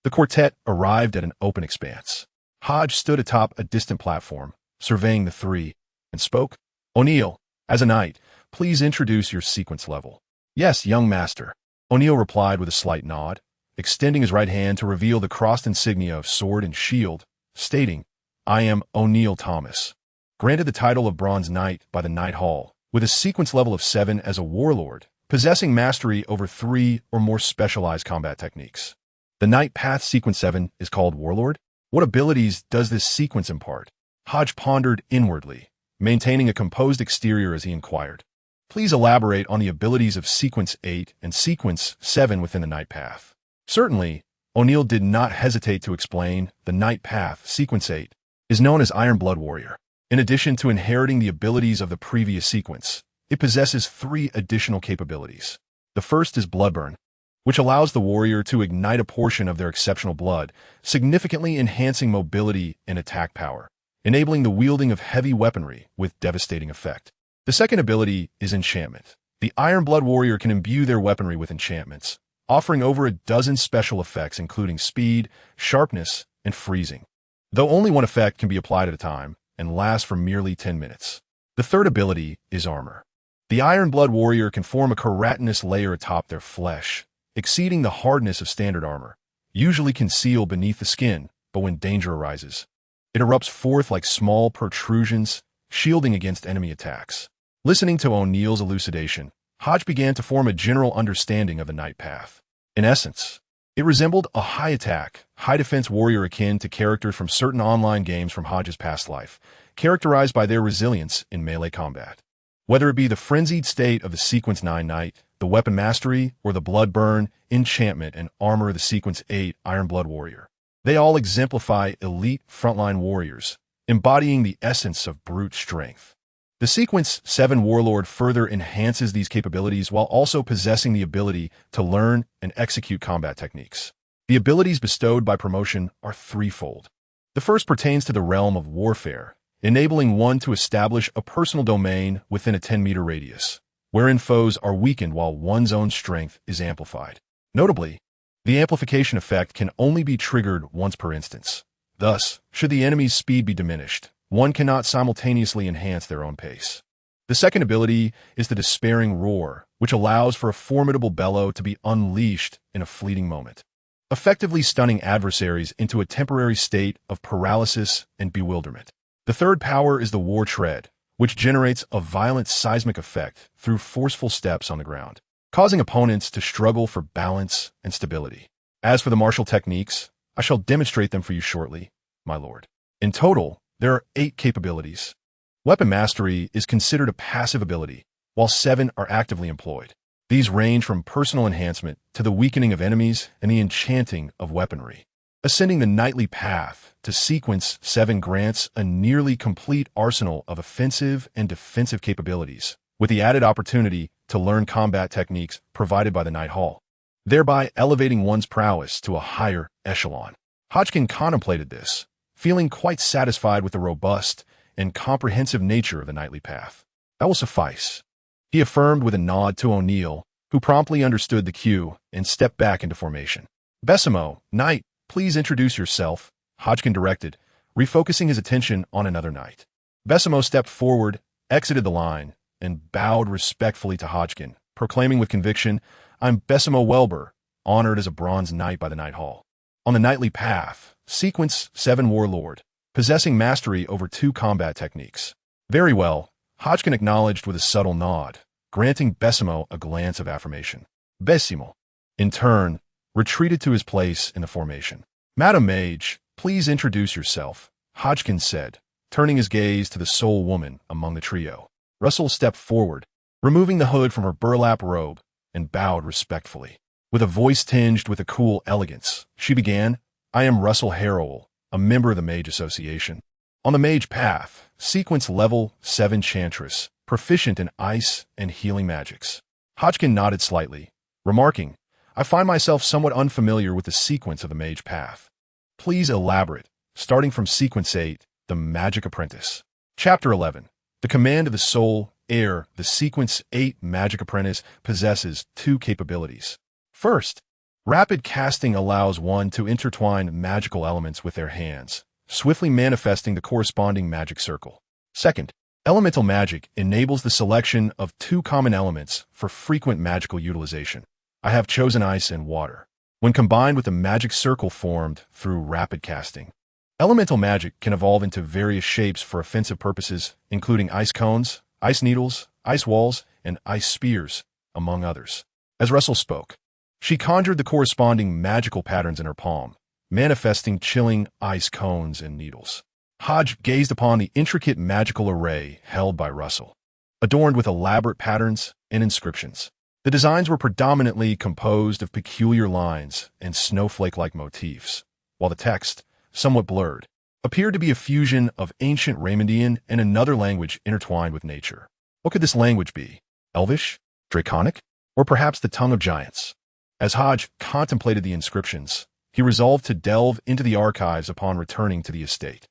the quartet arrived at an open expanse. Hodge stood atop a distant platform, surveying the 3, and spoke. "O'Neill, as a knight, please introduce your sequence level." "Yes, young master," O'Neill replied with a slight nod, extending his right hand to reveal the crossed insignia of sword and shield, stating, "I am O'Neill Thomas, granted the title of Bronze Knight by the Knight Hall, with a sequence level of 7 as a warlord, possessing mastery over 3 or more specialized combat techniques." The Knight Path Sequence 7 is called Warlord? What abilities does this sequence impart? Hodge pondered inwardly, maintaining a composed exterior as he inquired. "Please elaborate on the abilities of Sequence 8 and Sequence 7 within the Knight Path." Certainly, O'Neill did not hesitate to explain. The Knight Path, Sequence 8, is known as Iron Blood Warrior. In addition to inheriting the abilities of the previous sequence, it possesses 3 additional capabilities. The first is Bloodburn, which allows the warrior to ignite a portion of their exceptional blood, significantly enhancing mobility and attack power. enabling the wielding of heavy weaponry with devastating effect. The second ability is enchantment. The Ironblood warrior can imbue their weaponry with enchantments, offering over a dozen special effects including speed, sharpness, and freezing, though only one effect can be applied at a time and lasts for merely 10 minutes. The third ability is armor. The Ironblood warrior can form a keratinous layer atop their flesh, exceeding the hardness of standard armor, usually concealed beneath the skin, but when danger arises, it erupts forth like small protrusions, shielding against enemy attacks. Listening to O'Neill's elucidation, Hodge began to form a general understanding of the Night Path. In essence, it resembled a high-attack, high-defense warrior akin to characters from certain online games from Hodge's past life, characterized by their resilience in melee combat. Whether it be the frenzied state of the Sequence 9 Knight, the weapon mastery, or the blood burn, enchantment, and armor of the Sequence 8 Ironblood warrior, they all exemplify elite frontline warriors, embodying the essence of brute strength. The Sequence 7 Warlord further enhances these capabilities while also possessing the ability to learn and execute combat techniques. The abilities bestowed by promotion are threefold. The first pertains to the realm of warfare, enabling one to establish a personal domain within a 10-meter radius, wherein foes are weakened while one's own strength is amplified. Notably, the amplification effect can only be triggered once per instance. Thus, should the enemy's speed be diminished, one cannot simultaneously enhance their own pace. The second ability is the Despairing Roar, which allows for a formidable bellow to be unleashed in a fleeting moment, effectively stunning adversaries into a temporary state of paralysis and bewilderment. The third power is the War Tread, which generates a violent seismic effect through forceful steps on the ground, causing opponents to struggle for balance and stability. As for the martial techniques, I shall demonstrate them for you shortly, my lord. In total, there are 8 capabilities. Weapon Mastery is considered a passive ability, while 7 are actively employed. These range from personal enhancement to the weakening of enemies and the enchanting of weaponry. Ascending the Knightly Path to Sequence 7 grants a nearly complete arsenal of offensive and defensive capabilities, with the added opportunity to learn combat techniques provided by the Night Hall, thereby elevating one's prowess to a higher echelon. Hodgkin contemplated this, feeling quite satisfied with the robust and comprehensive nature of the Knightly Path. That will suffice, he affirmed with a nod to O'Neill, who promptly understood the cue and stepped back into formation. Besimo, Knight, please introduce yourself, Hodgkin directed, refocusing his attention on another knight. Besimo stepped forward, exited the line, and bowed respectfully to Hodgkin, proclaiming with conviction, "I'm Besimo Welber, honored as a Bronze Knight by the Night Hall. On the Knightly Path, Sequence 7 Warlord, possessing mastery over 2 combat techniques." "Very well," Hodgkin acknowledged with a subtle nod, granting Besimo a glance of affirmation. Besimo, in turn, retreated to his place in the formation. "Madam Mage, please introduce yourself," Hodgkin said, turning his gaze to the sole woman among the trio. Russell stepped forward, removing the hood from her burlap robe, and bowed respectfully. With a voice tinged with a cool elegance, she began, "I am Russell Harrowell, a member of the Mage Association. On the Mage Path, Sequence Level 7 Chantress, proficient in ice and healing magics." Hodgkin nodded slightly, remarking, "I find myself somewhat unfamiliar with the sequence of the Mage Path. Please elaborate, starting from Sequence 8, the Magic Apprentice." Chapter 11. The Command of the Soul, Heir, the Sequence 8 Magic Apprentice possesses 2 capabilities. First, rapid casting allows one to intertwine magical elements with their hands, swiftly manifesting the corresponding magic circle. Second, elemental magic enables the selection of 2 common elements for frequent magical utilization. I have chosen ice and water, when combined with the magic circle formed through rapid casting. Elemental magic can evolve into various shapes for offensive purposes, including ice cones, ice needles, ice walls, and ice spears, among others. As Russell spoke, she conjured the corresponding magical patterns in her palm, manifesting chilling ice cones and needles. Hodge gazed upon the intricate magical array held by Russell, adorned with elaborate patterns and inscriptions. The designs were predominantly composed of peculiar lines and snowflake-like motifs, while the text, somewhat blurred, appeared to be a fusion of ancient Raymondian and another language intertwined with nature. What could this language be? Elvish? Draconic? Or perhaps the tongue of giants? As Hodge contemplated the inscriptions, he resolved to delve into the archives upon returning to the estate.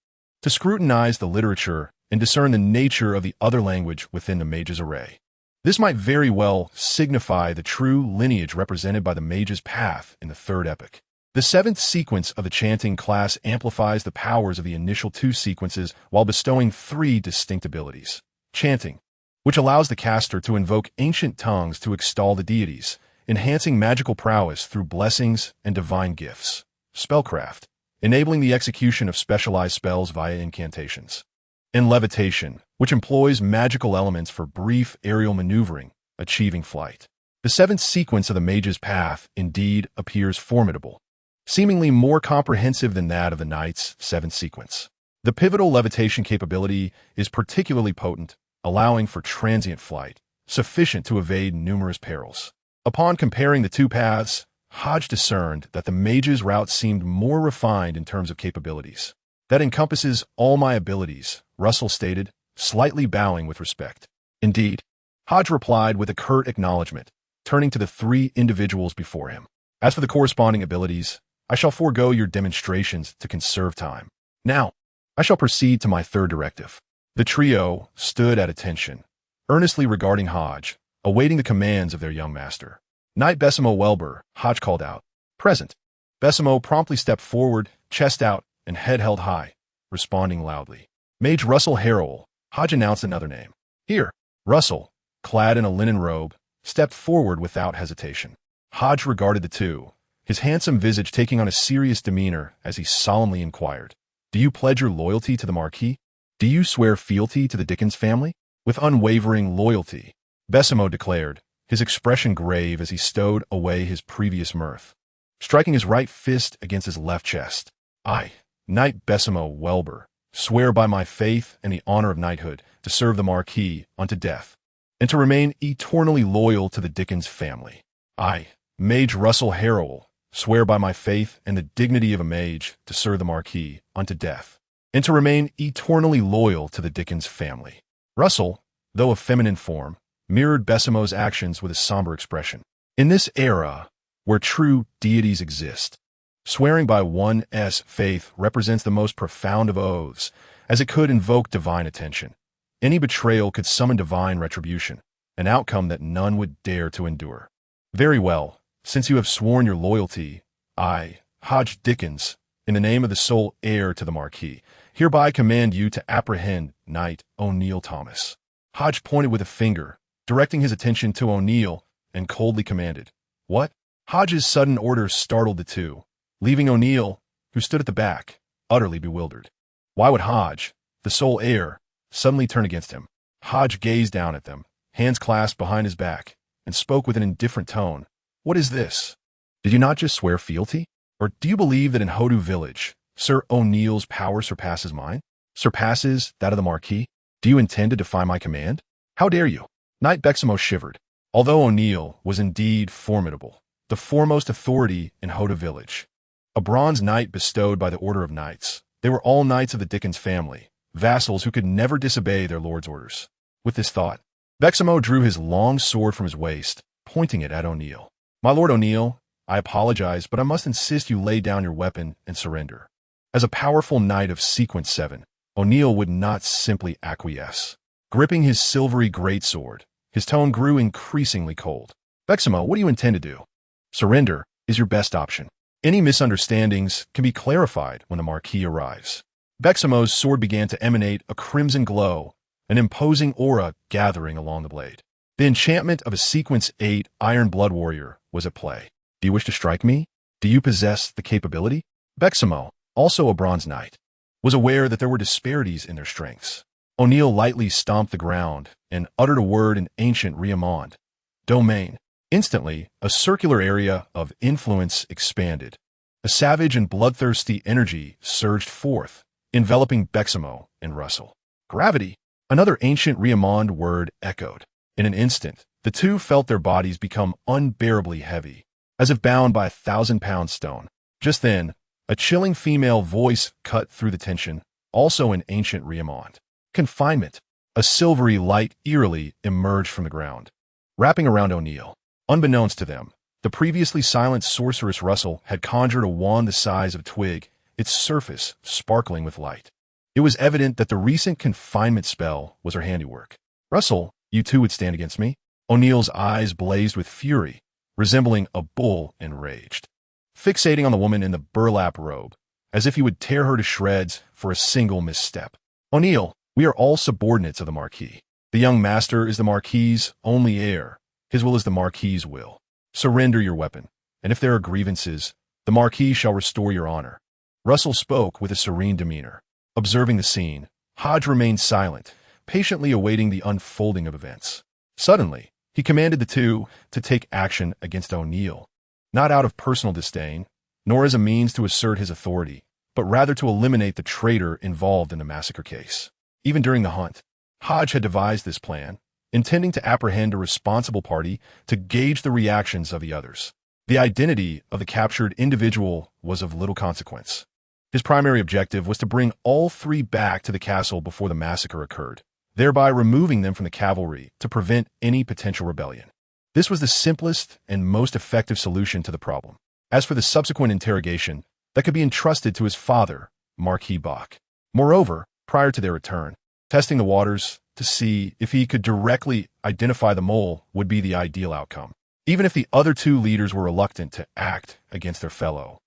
to scrutinize the literature and discern the nature of the other language within the mage's array. This might very well signify the true lineage represented by the mage's path in the third epic. The seventh sequence of the chanting class amplifies the powers of the initial two sequences while bestowing three distinct abilities. Chanting, which allows the caster to invoke ancient tongues to extol the deities, enhancing magical prowess through blessings and divine gifts. Spellcraft, enabling the execution of specialized spells via incantations. And levitation, which employs magical elements for brief aerial maneuvering, achieving flight. The seventh sequence of the mage's path indeed appears formidable, seemingly more comprehensive than that of the knight's seventh sequence. The pivotal levitation capability is particularly potent, allowing for transient flight, sufficient to evade numerous perils. Upon comparing the two paths, Hodge discerned that the mage's route seemed more refined in terms of capabilities. That encompasses all my abilities, Russell stated, slightly bowing with respect. Indeed, Hodge replied with a curt acknowledgement, turning to the three individuals before him. As for the corresponding abilities, I shall forego your demonstrations to conserve time. Now, I shall proceed to my third directive. The trio stood at attention, earnestly regarding Hodge, awaiting the commands of their young master. Knight Besimo Welber, Hodge called out. Present. Besimo promptly stepped forward, chest out, and head held high, responding loudly. Mage Russell Harrowell, Hodge announced another name. Here. Russell, clad in a linen robe, stepped forward without hesitation. Hodge regarded the two, his handsome visage taking on a serious demeanor as he solemnly inquired, Do you pledge your loyalty to the Marquis? Do you swear fealty to the Dickens family? With unwavering loyalty, Besimo declared, his expression grave as he stowed away his previous mirth, striking his right fist against his left chest. I, Knight Besimo Welber, swear by my faith and the honor of knighthood to serve the Marquis unto death, and to remain eternally loyal to the Dickens family. I, Mage Russell Harrowell, swear by my faith and the dignity of a mage to serve the Marquis unto death, and to remain eternally loyal to the Dickens family. Russell, though of feminine form, mirrored Besimo's actions with a somber expression. In this era, where true deities exist, swearing by one's faith represents the most profound of oaths, as it could invoke divine attention. Any betrayal could summon divine retribution, an outcome that none would dare to endure. Very well, since you have sworn your loyalty, I, Hodge Dickens, in the name of the sole heir to the Marquis, hereby command you to apprehend Knight O'Neill Thomas. Hodge pointed with a finger, directing his attention to O'Neill, and coldly commanded, What? Hodge's sudden order startled the two, leaving O'Neill, who stood at the back, utterly bewildered. Why would Hodge, the sole heir, suddenly turn against him? Hodge gazed down at them, hands clasped behind his back, and spoke with an indifferent tone. What is this? Did you not just swear fealty? Or do you believe that in Hodu village, Sir O'Neill's power surpasses mine? Surpasses that of the Marquis? Do you intend to defy my command? How dare you? Knight Besimo shivered. Although O'Neill was indeed formidable, the foremost authority in Hodu village, a bronze knight bestowed by the Order of Knights, they were all knights of the Dickens family, vassals who could never disobey their lord's orders. With this thought, Besimo drew his long sword from his waist, pointing it at O'Neill. My lord O'Neill, I apologize, but I must insist you lay down your weapon and surrender. As a powerful knight of Sequence 7, O'Neill would not simply acquiesce. Gripping his silvery greatsword, his tone grew increasingly cold. Besimo, what do you intend to do? Surrender is your best option. Any misunderstandings can be clarified when the Marquis arrives. Besimo's sword began to emanate a crimson glow, an imposing aura gathering along the blade. The enchantment of a Sequence 8 Iron Blood Warrior was at play. Do you wish to strike me? Do you possess the capability? Besimo, also a bronze knight, was aware that there were disparities in their strengths. O'Neill lightly stomped the ground and uttered a word in ancient Riamond. Domain. Instantly, a circular area of influence expanded. A savage and bloodthirsty energy surged forth, enveloping Besimo and Russell. Gravity. Another ancient Riamond word echoed. In an instant, the two felt their bodies become unbearably heavy, as if bound by a 1,000-pound stone. Just then, a chilling female voice cut through the tension, also in ancient Riamond. Confinement. A silvery light eerily emerged from the ground, wrapping around O'Neill. Unbeknownst to them, the previously silent sorceress Russell had conjured a wand the size of a twig, its surface sparkling with light. It was evident that the recent confinement spell was her handiwork. Russell, you too would stand against me? O'Neill's eyes blazed with fury, resembling a bull enraged, fixating on the woman in the burlap robe, as if he would tear her to shreds for a single misstep. O'Neill, we are all subordinates of the Marquis. The young master is the Marquis's only heir. His will is the Marquis's will. Surrender your weapon, and if there are grievances, the Marquis shall restore your honor. Russell spoke with a serene demeanor. Observing the scene, Hodge remained silent, patiently awaiting the unfolding of events. Suddenly, he commanded the two to take action against O'Neill, not out of personal disdain, nor as a means to assert his authority, but rather to eliminate the traitor involved in the massacre case. Even during the hunt, Hodge had devised this plan, intending to apprehend a responsible party to gauge the reactions of the others. The identity of the captured individual was of little consequence. His primary objective was to bring all three back to the castle before the massacre occurred, thereby removing them from the cavalry to prevent any potential rebellion. This was the simplest and most effective solution to the problem. As for the subsequent interrogation, that could be entrusted to his father, Marquis Bach. Moreover, prior to their return, testing the waters to see if he could directly identify the mole would be the ideal outcome, even if the other two leaders were reluctant to act against their fellow.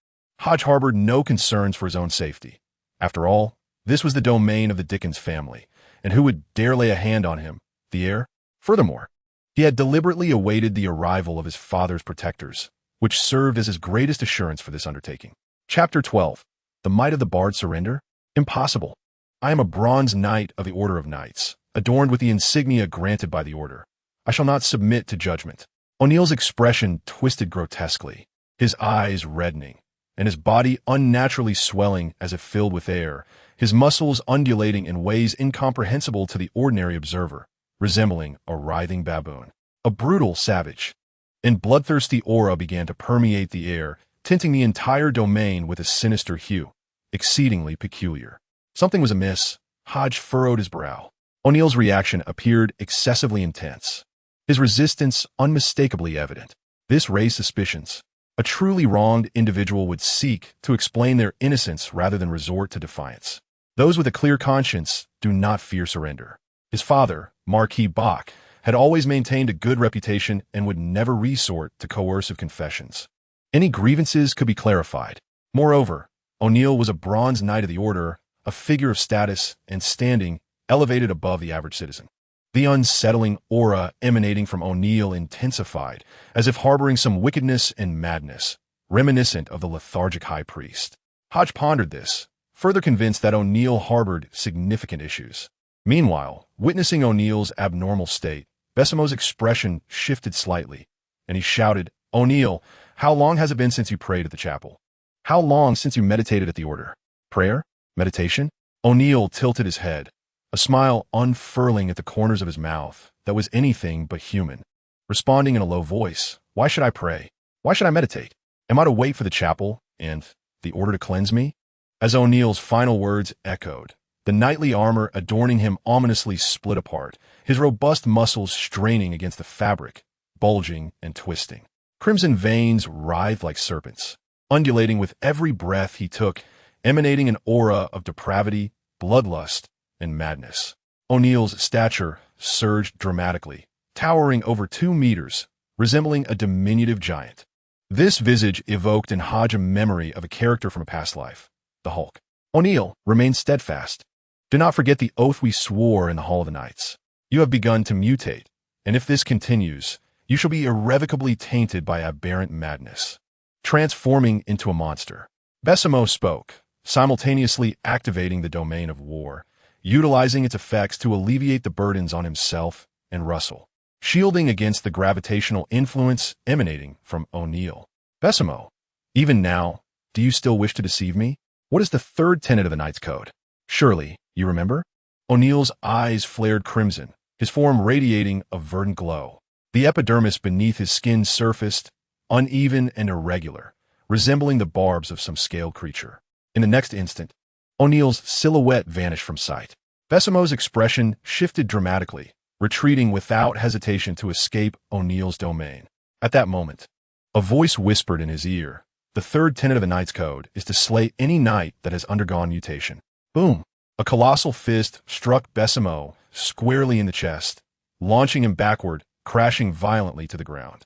Hodge harbored no concerns for his own safety. After all, this was the domain of the Dickens family, and who would dare lay a hand on him, the heir? Furthermore, he had deliberately awaited the arrival of his father's protectors, which served as his greatest assurance for this undertaking. Chapter 12. The Might of the Bard Surrender? Impossible. I am a bronze knight of the Order of Knights, adorned with the insignia granted by the order. I shall not submit to judgment. O'Neill's expression twisted grotesquely, his eyes reddening, and his body unnaturally swelling as if filled with air, his muscles undulating in ways incomprehensible to the ordinary observer, resembling a writhing baboon. A brutal savage. An bloodthirsty aura began to permeate the air, tinting the entire domain with a sinister hue, exceedingly peculiar. Something was amiss. Hodge furrowed his brow. O'Neill's reaction appeared excessively intense, his resistance unmistakably evident. This raised suspicions. A truly wronged individual would seek to explain their innocence rather than resort to defiance. Those with a clear conscience do not fear surrender. His father, Marquis Bach, had always maintained a good reputation and would never resort to coercive confessions. Any grievances could be clarified. Moreover, O'Neill was a bronze knight of the order, a figure of status and standing elevated above the average citizen. The unsettling aura emanating from O'Neill intensified, as if harboring some wickedness and madness, reminiscent of the lethargic high priest. Hodge pondered this, further convinced that O'Neill harbored significant issues. Meanwhile, witnessing O'Neill's abnormal state, Bessemo's expression shifted slightly, and he shouted, "O'Neill, how long has it been since you prayed at the chapel? How long since you meditated at the order? Prayer? Meditation?" O'Neill tilted his head, a smile unfurling at the corners of his mouth that was anything but human, responding in a low voice, "Why should I pray? Why should I meditate? Am I to wait for the chapel and the order to cleanse me?" As O'Neill's final words echoed, the knightly armor adorning him ominously split apart, his robust muscles straining against the fabric, bulging and twisting. Crimson veins writhed like serpents, undulating with every breath he took, emanating an aura of depravity, bloodlust, and madness. O'Neill's stature surged dramatically, towering over 2 meters, resembling a diminutive giant. This visage evoked in Hodge a memory of a character from a past life, the Hulk. O'Neill remained steadfast. "Do not forget the oath we swore in the Hall of the Knights. You have begun to mutate, and if this continues, you shall be irrevocably tainted by aberrant madness, transforming into a monster." Bessemo spoke, simultaneously activating the domain of war, utilizing its effects to alleviate the burdens on himself and Russell, shielding against the gravitational influence emanating from O'Neill. "Bessemo, even now, do you still wish to deceive me? What is the third tenet of the Knight's Code? Surely, you remember?" O'Neill's eyes flared crimson, his form radiating a verdant glow. The epidermis beneath his skin surfaced, uneven and irregular, resembling the barbs of some scaled creature. In the next instant, O'Neill's silhouette vanished from sight. Bessemo's expression shifted dramatically, retreating without hesitation to escape O'Neill's domain. At that moment, a voice whispered in his ear, "The third tenet of the Knight's Code is to slay any knight that has undergone mutation." Boom! A colossal fist struck Besamo squarely in the chest, launching him backward, crashing violently to the ground.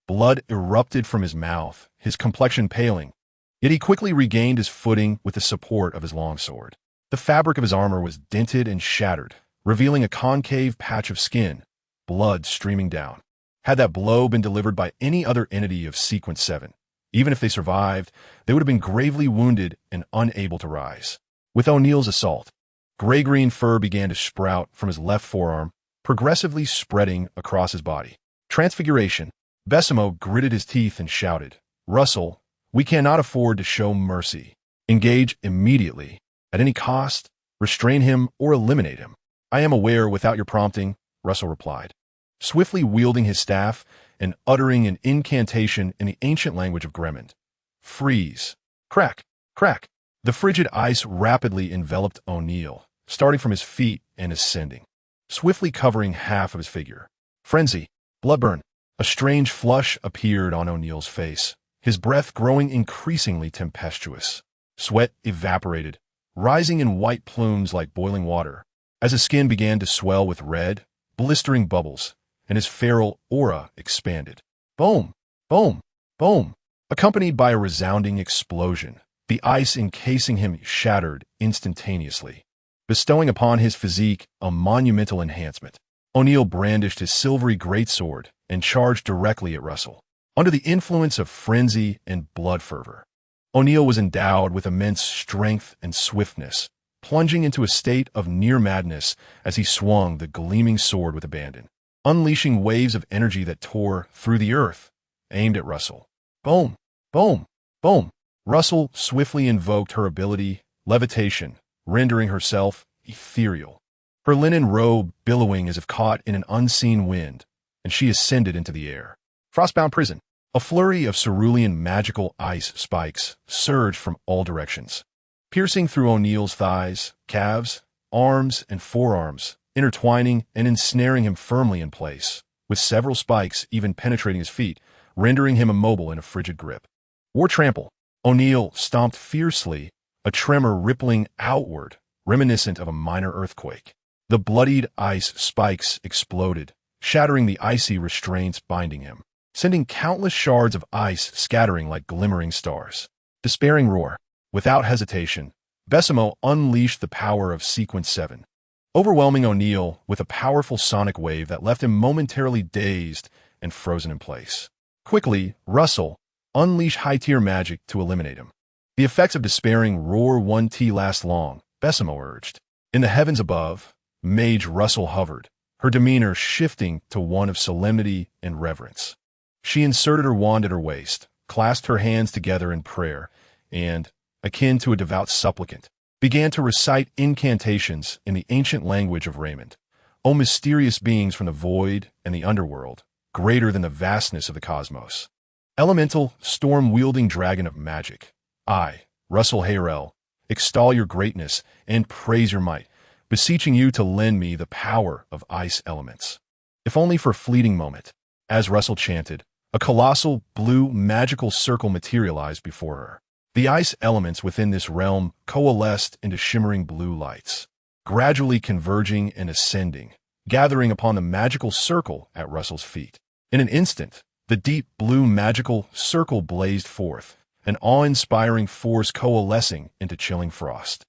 Blood erupted from his mouth, his complexion paling, yet he quickly regained his footing with the support of his longsword. The fabric of his armor was dented and shattered, revealing a concave patch of skin, blood streaming down. Had that blow been delivered by any other entity of Sequence 7, even if they survived, they would have been gravely wounded and unable to rise. With O'Neill's assault, gray-green fur began to sprout from his left forearm, progressively spreading across his body. Transfiguration. Besamo gritted his teeth and shouted, "Russell, we cannot afford to show mercy. Engage immediately. At any cost, restrain him or eliminate him." "I am aware without your prompting," Russell replied, swiftly wielding his staff and uttering an incantation in the ancient language of Gremlin. Freeze. Crack. Crack. The frigid ice rapidly enveloped O'Neill, starting from his feet and ascending, swiftly covering half of his figure. Frenzy. Bloodburn. A strange flush appeared on O'Neill's face, his breath growing increasingly tempestuous. Sweat evaporated, rising in white plumes like boiling water, as his skin began to swell with red, blistering bubbles, and his feral aura expanded. Boom! Boom! Boom! Accompanied by a resounding explosion, the ice encasing him shattered instantaneously, bestowing upon his physique a monumental enhancement. O'Neill brandished his silvery greatsword and charged directly at Russell. Under the influence of frenzy and blood fervor, O'Neill was endowed with immense strength and swiftness, plunging into a state of near madness as he swung the gleaming sword with abandon, unleashing waves of energy that tore through the earth, aimed at Russell. Boom! Boom! Boom! Russell swiftly invoked her ability, levitation, rendering herself ethereal, her linen robe billowing as if caught in an unseen wind, and she ascended into the air. Frostbound prison. A flurry of cerulean magical ice spikes surged from all directions, piercing through O'Neill's thighs, calves, arms, and forearms, intertwining and ensnaring him firmly in place, with several spikes even penetrating his feet, rendering him immobile in a frigid grip. War trample. O'Neill stomped fiercely, a tremor rippling outward, reminiscent of a minor earthquake. The bloodied ice spikes exploded, shattering the icy restraints binding him, sending countless shards of ice scattering like glimmering stars. Despairing roar. Without hesitation, Besamo unleashed the power of Sequence 7, overwhelming O'Neill with a powerful sonic wave that left him momentarily dazed and frozen in place. Quickly, Russell, unleash high-tier magic to eliminate him. The effects of despairing roar 1T last long, Besamo urged. In the heavens above, Mage Russell hovered, her demeanor shifting to one of solemnity and reverence. She inserted her wand at her waist, clasped her hands together in prayer, and, akin to a devout supplicant, began to recite incantations in the ancient language of Raymond. O mysterious beings from the void and the underworld, greater than the vastness of the cosmos. Elemental, storm-wielding dragon of magic, I, Russell Heir, extol your greatness and praise your might, beseeching you to lend me the power of ice elements. If only for a fleeting moment. As Russell chanted, a colossal blue magical circle materialized before her. The ice elements within this realm coalesced into shimmering blue lights, gradually converging and ascending, gathering upon the magical circle at Russell's feet. In an instant, the deep blue magical circle blazed forth, an awe-inspiring force coalescing into chilling frost.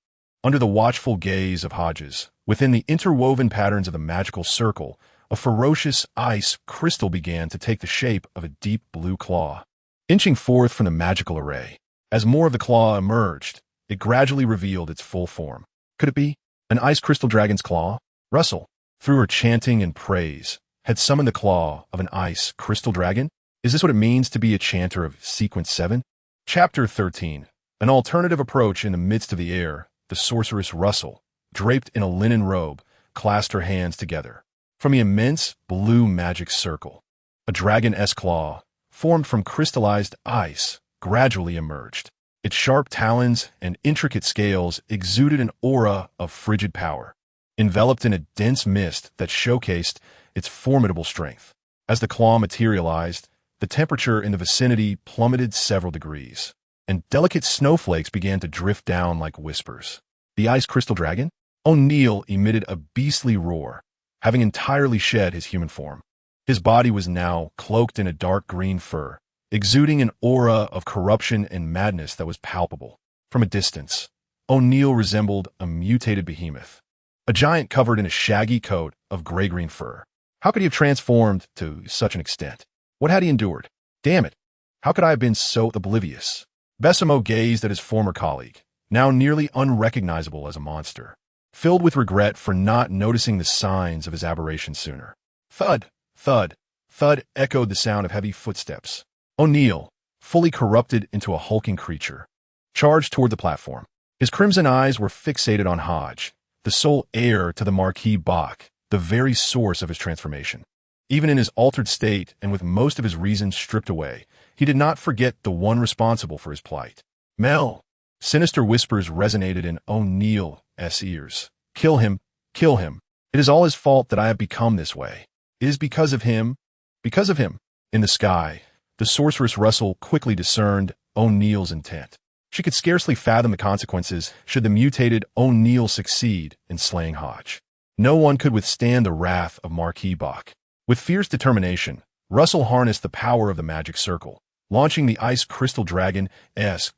Under the watchful gaze of Hodges, within the interwoven patterns of the magical circle, a ferocious ice crystal began to take the shape of a deep blue claw. Inching forth from the magical array, as more of the claw emerged, it gradually revealed its full form. Could it be an ice crystal dragon's claw? Russell, through her chanting and praise, had summoned the claw of an ice crystal dragon? Is this what it means to be a chanter of Sequence 7? Chapter 13. An alternative approach in the midst of the air, the sorceress Russell, draped in a linen robe, clasped her hands together. From the immense blue magic circle, a dragon-esque claw, formed from crystallized ice, gradually emerged. Its sharp talons and intricate scales exuded an aura of frigid power, enveloped in a dense mist that showcased its formidable strength. As the claw materialized, the temperature in the vicinity plummeted several degrees, and delicate snowflakes began to drift down like whispers. The ice crystal dragon? O'Neill emitted a beastly roar, having entirely shed his human form. His body was now cloaked in a dark green fur, exuding an aura of corruption and madness that was palpable. From a distance, O'Neill resembled a mutated behemoth, a giant covered in a shaggy coat of gray-green fur. How could he have transformed to such an extent? What had he endured? Damn it! How could I have been so oblivious? Besamo gazed at his former colleague, now nearly unrecognizable as a monster, filled with regret for not noticing the signs of his aberration sooner. Thud, thud, thud echoed the sound of heavy footsteps. O'Neill, fully corrupted into a hulking creature, charged toward the platform. His crimson eyes were fixated on Hodge, the sole heir to the Marquis Bach, the very source of his transformation. Even in his altered state and with most of his reason stripped away, he did not forget the one responsible for his plight. Mel! Sinister whispers resonated in O'Neill's ears. Kill him, kill him. It is all his fault that I have become this way. It is because of him. Because of him. In the sky, the sorceress Russell quickly discerned O'Neill's intent. She could scarcely fathom the consequences should the mutated O'Neill succeed in slaying Hodge. No one could withstand the wrath of Marquis Bach. With fierce determination, Russell harnessed the power of the magic circle, launching the ice crystal dragon's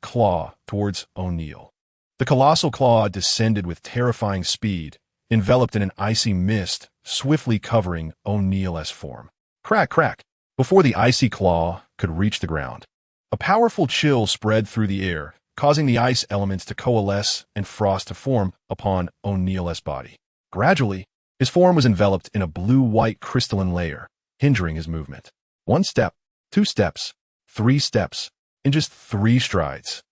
claw towards O'Neill. The colossal claw descended with terrifying speed, enveloped in an icy mist, swiftly covering O'Neill's form. Crack, crack! Before the icy claw could reach the ground, a powerful chill spread through the air, causing the ice elements to coalesce and frost to form upon O'Neill's body. Gradually, his form was enveloped in a blue-white crystalline layer, hindering his movement. 1 step, 2 steps, 3 steps, in just 3 strides.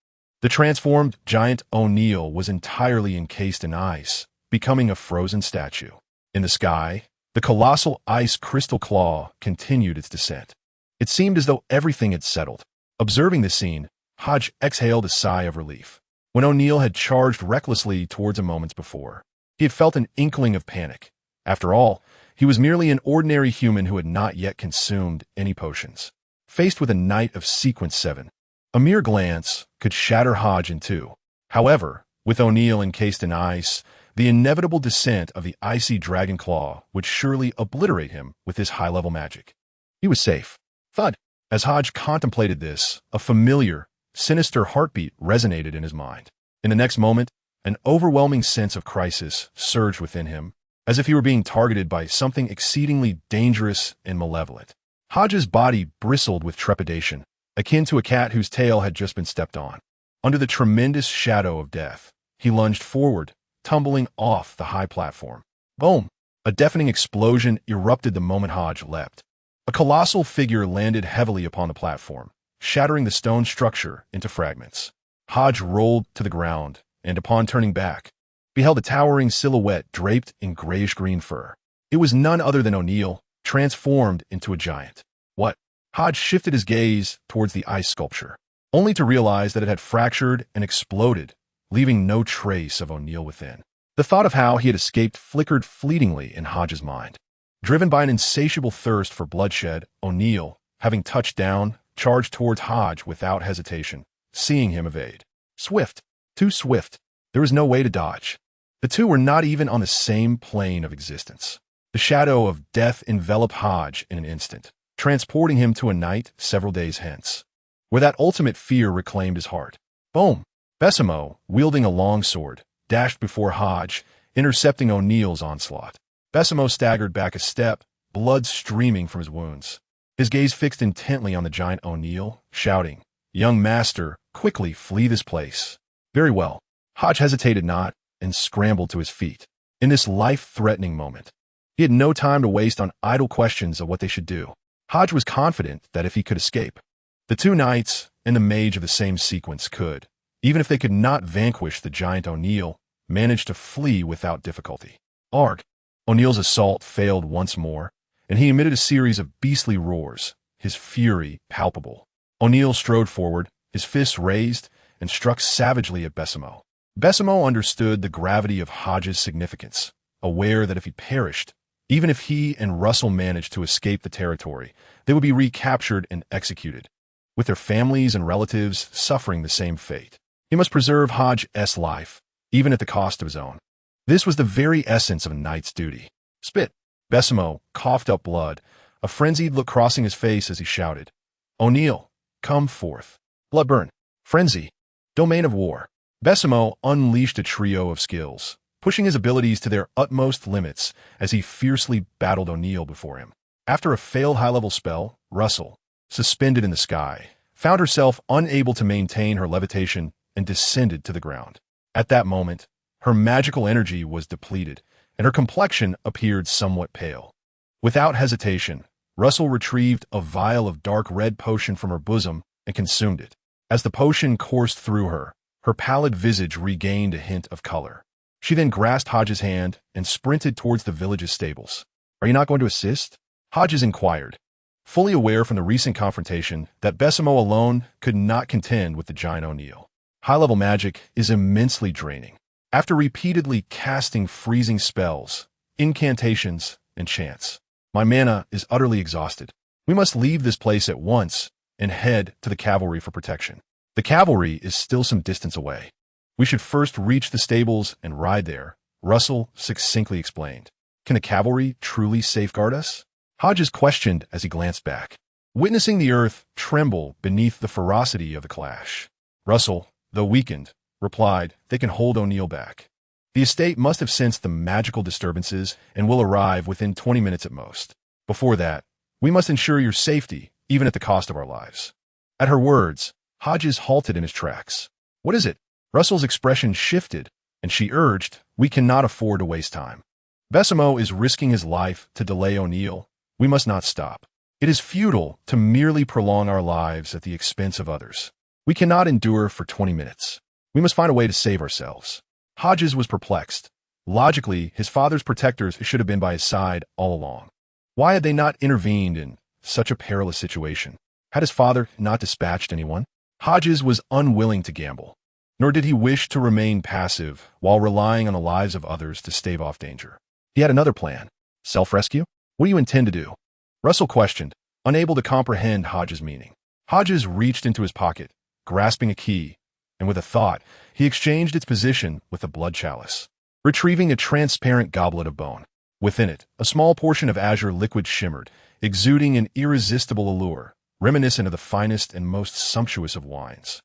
The transformed giant O'Neill was entirely encased in ice, becoming a frozen statue. In the sky, the colossal ice crystal claw continued its descent. It seemed as though everything had settled. Observing the scene, Hodge exhaled a sigh of relief. When O'Neill had charged recklessly towards him moments before, he had felt an inkling of panic. After all, he was merely an ordinary human who had not yet consumed any potions. Faced with a knight of sequence 7, a mere glance could shatter Hodge in two. However, with O'Neill encased in ice, the inevitable descent of the icy dragon claw would surely obliterate him with his high-level magic. He was safe. Thud! As Hodge contemplated this, a familiar, sinister heartbeat resonated in his mind. In the next moment, an overwhelming sense of crisis surged within him, as if he were being targeted by something exceedingly dangerous and malevolent. Hodge's body bristled with trepidation, akin to a cat whose tail had just been stepped on. Under the tremendous shadow of death, he lunged forward, tumbling off the high platform. Boom! A deafening explosion erupted the moment Hodge leapt. A colossal figure landed heavily upon the platform, shattering the stone structure into fragments. Hodge rolled to the ground, and upon turning back, beheld a towering silhouette draped in grayish-green fur. It was none other than O'Neill, transformed into a giant. What? Hodge shifted his gaze towards the ice sculpture, only to realize that it had fractured and exploded, leaving no trace of O'Neill within. The thought of how he had escaped flickered fleetingly in Hodge's mind. Driven by an insatiable thirst for bloodshed, O'Neill, having touched down, charged towards Hodge without hesitation, seeing him evade. Swift. Too swift. There was no way to dodge. The two were not even on the same plane of existence. The shadow of death enveloped Hodge in an instant, transporting him to a night several days hence, where that ultimate fear reclaimed his heart. Boom! Besamo, wielding a long sword, dashed before Hodge, intercepting O'Neill's onslaught. Besamo staggered back a step, blood streaming from his wounds. His gaze fixed intently on the giant O'Neill, shouting, "Young master, quickly flee this place." Very well. Hodge hesitated not and scrambled to his feet. In this life-threatening moment, he had no time to waste on idle questions of what they should do. Hodge was confident that if he could escape, the two knights and the mage of the same sequence could, even if they could not vanquish the giant O'Neill, manage to flee without difficulty. Arg! O'Neill's assault failed once more, and he emitted a series of beastly roars, his fury palpable. O'Neill strode forward, his fists raised, and struck savagely at Besamo. Besamo understood the gravity of Hodge's significance, aware that if he perished, even if he and Russell managed to escape the territory, they would be recaptured and executed, with their families and relatives suffering the same fate. He must preserve Hodge's life, even at the cost of his own. This was the very essence of a knight's duty. Spit. Besimo coughed up blood, a frenzied look crossing his face as he shouted, "O'Neill, come forth." Bloodburn. Frenzy. Domain of war. Besimo unleashed a trio of skills, pushing his abilities to their utmost limits as he fiercely battled O'Neill before him. After a failed high-level spell, Russell, suspended in the sky, found herself unable to maintain her levitation and descended to the ground. At that moment, her magical energy was depleted, and her complexion appeared somewhat pale. Without hesitation, Russell retrieved a vial of dark red potion from her bosom and consumed it. As the potion coursed through her, her pallid visage regained a hint of color. She then grasped Hodges' hand and sprinted towards the village's stables. "Are you not going to assist?" Hodges inquired, fully aware from the recent confrontation that Besimo alone could not contend with the giant O'Neill. High-level magic is immensely draining. After repeatedly casting freezing spells, incantations, and chants, my mana is utterly exhausted. We must leave this place at once and head to the cavalry for protection. The cavalry is still some distance away. We should first reach the stables and ride there, Russell succinctly explained. Can the cavalry truly safeguard us? Hodges questioned as he glanced back, witnessing the earth tremble beneath the ferocity of the clash. Russell, though weakened, replied, "They can hold O'Neill back. The estate must have sensed the magical disturbances and will arrive within 20 minutes at most. Before that, we must ensure your safety, even at the cost of our lives." At her words, Hodges halted in his tracks. "What is it?" Russell's expression shifted, and she urged, "We cannot afford to waste time. Besimo is risking his life to delay O'Neill. We must not stop. It is futile to merely prolong our lives at the expense of others. We cannot endure for 20 minutes. We must find a way to save ourselves." Hodges was perplexed. Logically, his father's protectors should have been by his side all along. Why had they not intervened in such a perilous situation? Had his father not dispatched anyone? Hodges was unwilling to gamble, nor did he wish to remain passive while relying on the lives of others to stave off danger. He had another plan. Self-rescue? What do you intend to do? Russell questioned, unable to comprehend Hodges' meaning. Hodges reached into his pocket, grasping a key, and with a thought, he exchanged its position with the blood chalice, retrieving a transparent goblet of bone. Within it, a small portion of azure liquid shimmered, exuding an irresistible allure, reminiscent of the finest and most sumptuous of wines.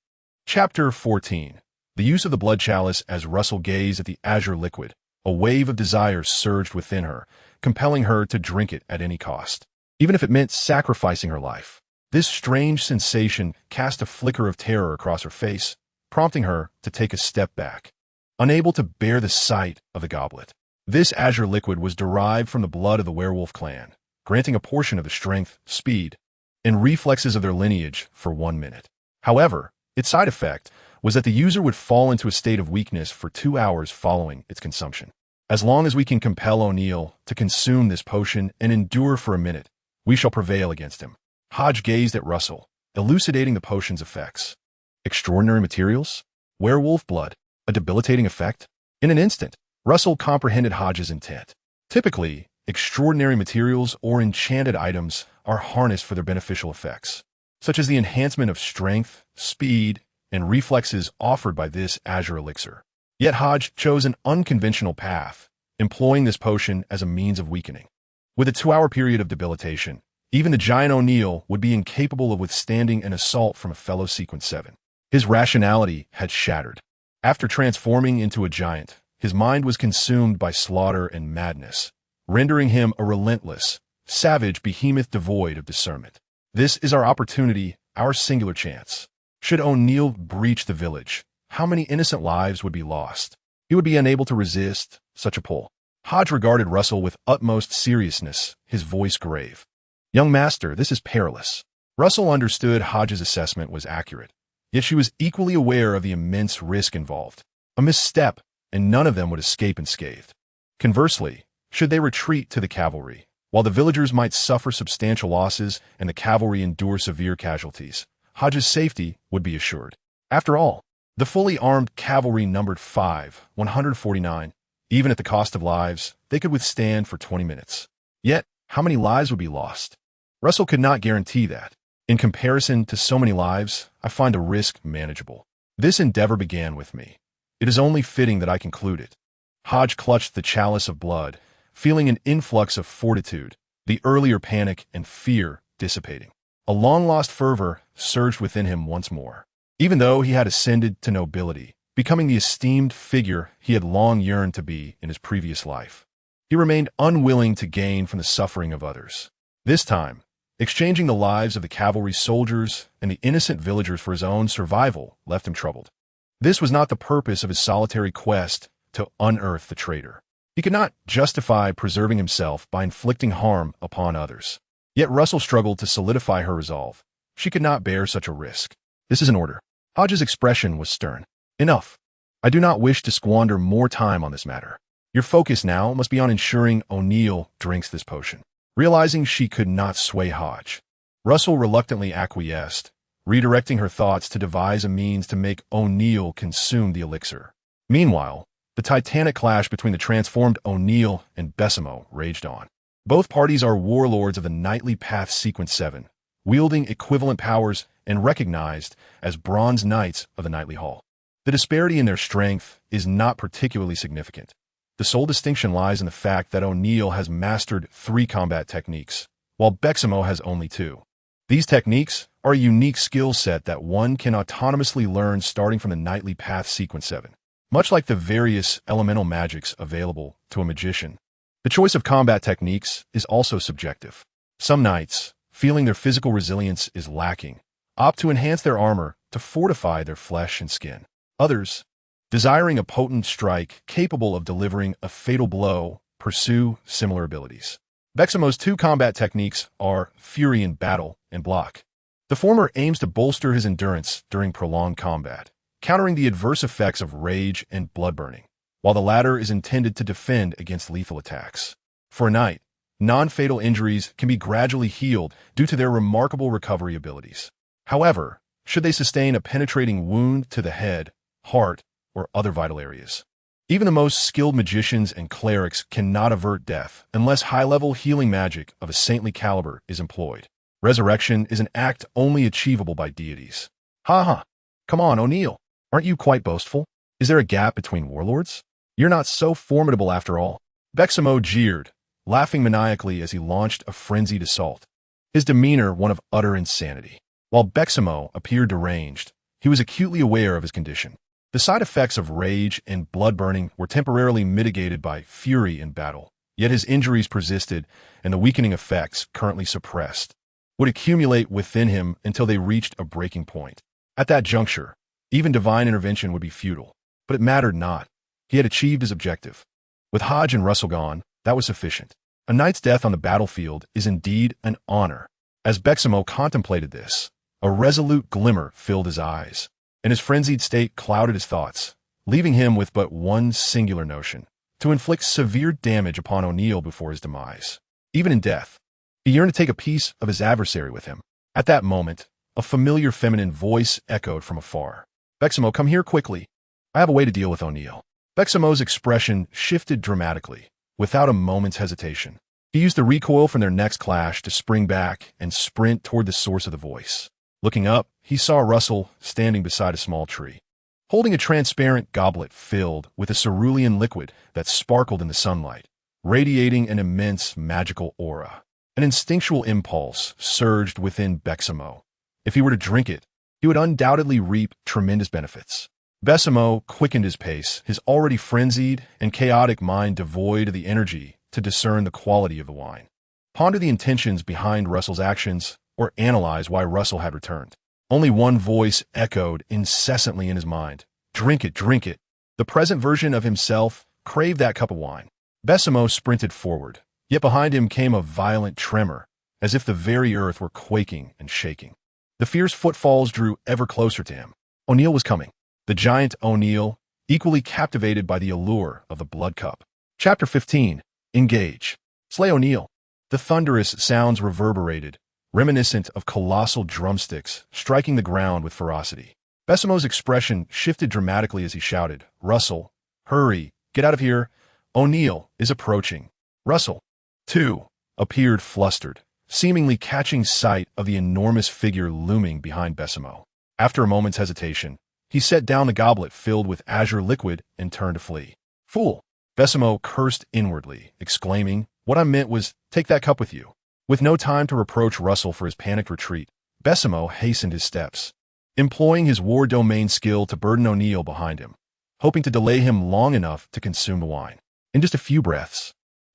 Chapter 14. The use of the blood chalice. As Russell gazed at the azure liquid, a wave of desire surged within her, compelling her to drink it at any cost, even if it meant sacrificing her life. This strange sensation cast a flicker of terror across her face, prompting her to take a step back, unable to bear the sight of the goblet. This azure liquid was derived from the blood of the werewolf clan, granting a portion of the strength, speed, and reflexes of their lineage for 1 minute. However, its side effect was that the user would fall into a state of weakness for 2 hours following its consumption. As long as we can compel O'Neill to consume this potion and endure for a minute, we shall prevail against him. Hodge gazed at Russell, elucidating the potion's effects. Extraordinary materials? Werewolf blood? A debilitating effect? In an instant, Russell comprehended Hodge's intent. Typically, extraordinary materials or enchanted items are harnessed for their beneficial effects, such as the enhancement of strength, speed, and reflexes offered by this azure elixir. Yet Hodge chose an unconventional path, employing this potion as a means of weakening. With a 2-hour period of debilitation, even the giant O'Neill would be incapable of withstanding an assault from a fellow Sequence 7. His rationality had shattered. After transforming into a giant, his mind was consumed by slaughter and madness, rendering him a relentless, savage behemoth devoid of discernment. This is our opportunity, our singular chance. Should O'Neill breach the village, how many innocent lives would be lost? He would be unable to resist such a pull. Hodge regarded Russell with utmost seriousness, his voice grave. "Young master, this is perilous." Russell understood Hodge's assessment was accurate, yet she was equally aware of the immense risk involved. A misstep, and none of them would escape unscathed. Conversely, should they retreat to the cavalry, while the villagers might suffer substantial losses and the cavalry endure severe casualties, Hodge's safety would be assured. After all, the fully armed cavalry numbered 149. Even at the cost of lives, they could withstand for 20 minutes. Yet, how many lives would be lost? Russell could not guarantee that. In comparison to so many lives, I find the risk manageable. This endeavor began with me. It is only fitting that I conclude it. Hodge clutched the chalice of blood, feeling an influx of fortitude, the earlier panic and fear dissipating. A long-lost fervor surged within him once more. Even though he had ascended to nobility, becoming the esteemed figure he had long yearned to be in his previous life, he remained unwilling to gain from the suffering of others. This time, exchanging the lives of the cavalry soldiers and the innocent villagers for his own survival left him troubled. This was not the purpose of his solitary quest to unearth the traitor. He could not justify preserving himself by inflicting harm upon others. Yet Russell struggled to solidify her resolve. She could not bear such a risk. This is an order. Hodges' expression was stern. Enough. I do not wish to squander more time on this matter. Your focus now must be on ensuring O'Neill drinks this potion. Realizing she could not sway Hodge, Russell reluctantly acquiesced, redirecting her thoughts to devise a means to make O'Neill consume the elixir. Meanwhile, the titanic clash between the transformed O'Neill and Besamo raged on. Both parties are warlords of the Knightly Path Sequence 7, wielding equivalent powers and recognized as Bronze Knights of the Knightly Hall. The disparity in their strength is not particularly significant. The sole distinction lies in the fact that O'Neill has mastered 3 combat techniques, while Besamo has only 2. These techniques are a unique skill set that one can autonomously learn starting from the Knightly Path Sequence 7. Much like the various elemental magics available to a magician, the choice of combat techniques is also subjective. Some knights, feeling their physical resilience is lacking, opt to enhance their armor to fortify their flesh and skin. Others, desiring a potent strike capable of delivering a fatal blow, pursue similar abilities. Besamo's 2 combat techniques are Fury in Battle and Block. The former aims to bolster his endurance during prolonged combat, countering the adverse effects of rage and blood burning, while the latter is intended to defend against lethal attacks. For a knight, non-fatal injuries can be gradually healed due to their remarkable recovery abilities. However, should they sustain a penetrating wound to the head, heart, or other vital areas, even the most skilled magicians and clerics cannot avert death unless high-level healing magic of a saintly caliber is employed. Resurrection is an act only achievable by deities. Ha! Come on, O'Neill. Aren't you quite boastful? Is there a gap between warlords? You're not so formidable after all. Besamo jeered, laughing maniacally as he launched a frenzied assault, his demeanor one of utter insanity. While Besamo appeared deranged, he was acutely aware of his condition. The side effects of rage and blood burning were temporarily mitigated by fury in battle, yet his injuries persisted, and the weakening effects, currently suppressed, would accumulate within him until they reached a breaking point. At that juncture, even divine intervention would be futile, but it mattered not. He had achieved his objective. With Hodge and Russell gone, that was sufficient. A knight's death on the battlefield is indeed an honor. As Besamo contemplated this, a resolute glimmer filled his eyes, and his frenzied state clouded his thoughts, leaving him with but one singular notion: to inflict severe damage upon O'Neill before his demise. Even in death, he yearned to take a piece of his adversary with him. At that moment, a familiar feminine voice echoed from afar. Besamo, come here quickly. I have a way to deal with O'Neill. Besamo's expression shifted dramatically, without a moment's hesitation. He used the recoil from their next clash to spring back and sprint toward the source of the voice. Looking up, he saw Russell standing beside a small tree, holding a transparent goblet filled with a cerulean liquid that sparkled in the sunlight, radiating an immense magical aura. An instinctual impulse surged within Besamo. If he were to drink it, he would undoubtedly reap tremendous benefits. Besamo quickened his pace, his already frenzied and chaotic mind devoid of the energy to discern the quality of the wine, ponder the intentions behind Russell's actions, or analyze why Russell had returned. Only one voice echoed incessantly in his mind. Drink it, drink it. The present version of himself craved that cup of wine. Besamo sprinted forward, yet behind him came a violent tremor, as if the very earth were quaking and shaking. The fierce footfalls drew ever closer to him. O'Neill was coming. The giant O'Neill, equally captivated by the allure of the blood cup. Chapter 15. Engage. Slay O'Neill. The thunderous sounds reverberated, reminiscent of colossal drumsticks striking the ground with ferocity. Besamo's expression shifted dramatically as he shouted, Russell, hurry, get out of here. O'Neill is approaching. Russell, too, appeared flustered, seemingly catching sight of the enormous figure looming behind Besamo. After a moment's hesitation, He set down the goblet filled with azure liquid and turned to flee. Fool! Besamo cursed inwardly, exclaiming, "What I meant was, take that cup with you." With no time to reproach Russell for his panicked retreat, Besamo hastened his steps, employing his war domain skill to burden O'Neill behind him, hoping to delay him long enough to consume the wine. In just a few breaths,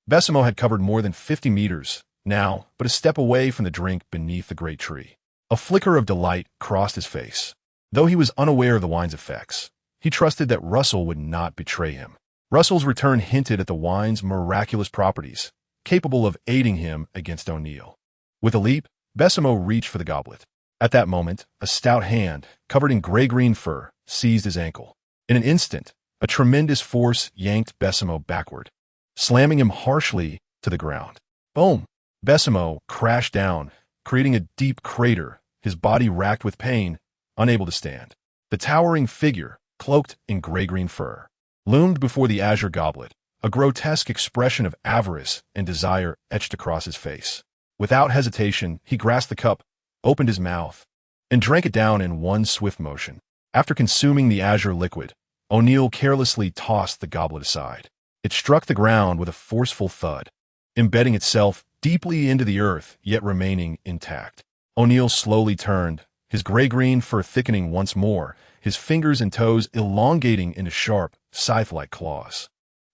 Besamo had covered more than 50 meters, now but a step away from the drink beneath the great tree. A flicker of delight crossed his face. Though he was unaware of the wine's effects, he trusted that Russell would not betray him. Russell's return hinted at the wine's miraculous properties, capable of aiding him against O'Neill. With a leap, Besamo reached for the goblet. At that moment, a stout hand, covered in gray-green fur, seized his ankle. In an instant, a tremendous force yanked Besamo backward, slamming him harshly to the ground. Boom! Besamo crashed down, creating a deep crater, his body racked with pain, unable to stand. The towering figure, cloaked in gray-green fur, loomed before the azure goblet, a grotesque expression of avarice and desire etched across his face. Without hesitation, he grasped the cup, opened his mouth, and drank it down in one swift motion. After consuming the azure liquid, O'Neill carelessly tossed the goblet aside. It struck the ground with a forceful thud, embedding itself deeply into the earth, yet remaining intact. O'Neill slowly turned, his gray-green fur thickening once more, his fingers and toes elongating into sharp, scythe-like claws.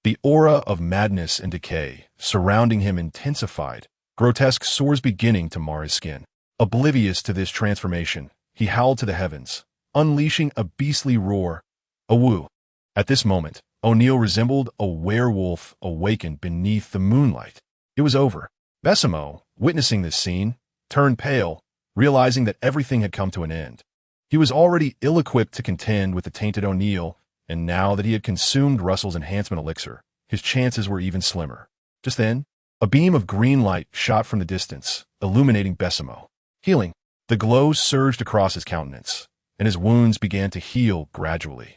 The aura of madness and decay surrounding him intensified, grotesque sores beginning to mar his skin. Oblivious to this transformation, he howled to the heavens, unleashing a beastly roar. A woo! At this moment, O'Neill resembled a werewolf awakened beneath the moonlight. It was over. Besamo, witnessing this scene, turned pale, realizing that everything had come to an end. He was already ill-equipped to contend with the tainted O'Neill, and now that he had consumed Russell's enhancement elixir, his chances were even slimmer. Just then, a beam of green light shot from the distance, illuminating Besamo. Healing. The glow surged across his countenance, and his wounds began to heal gradually.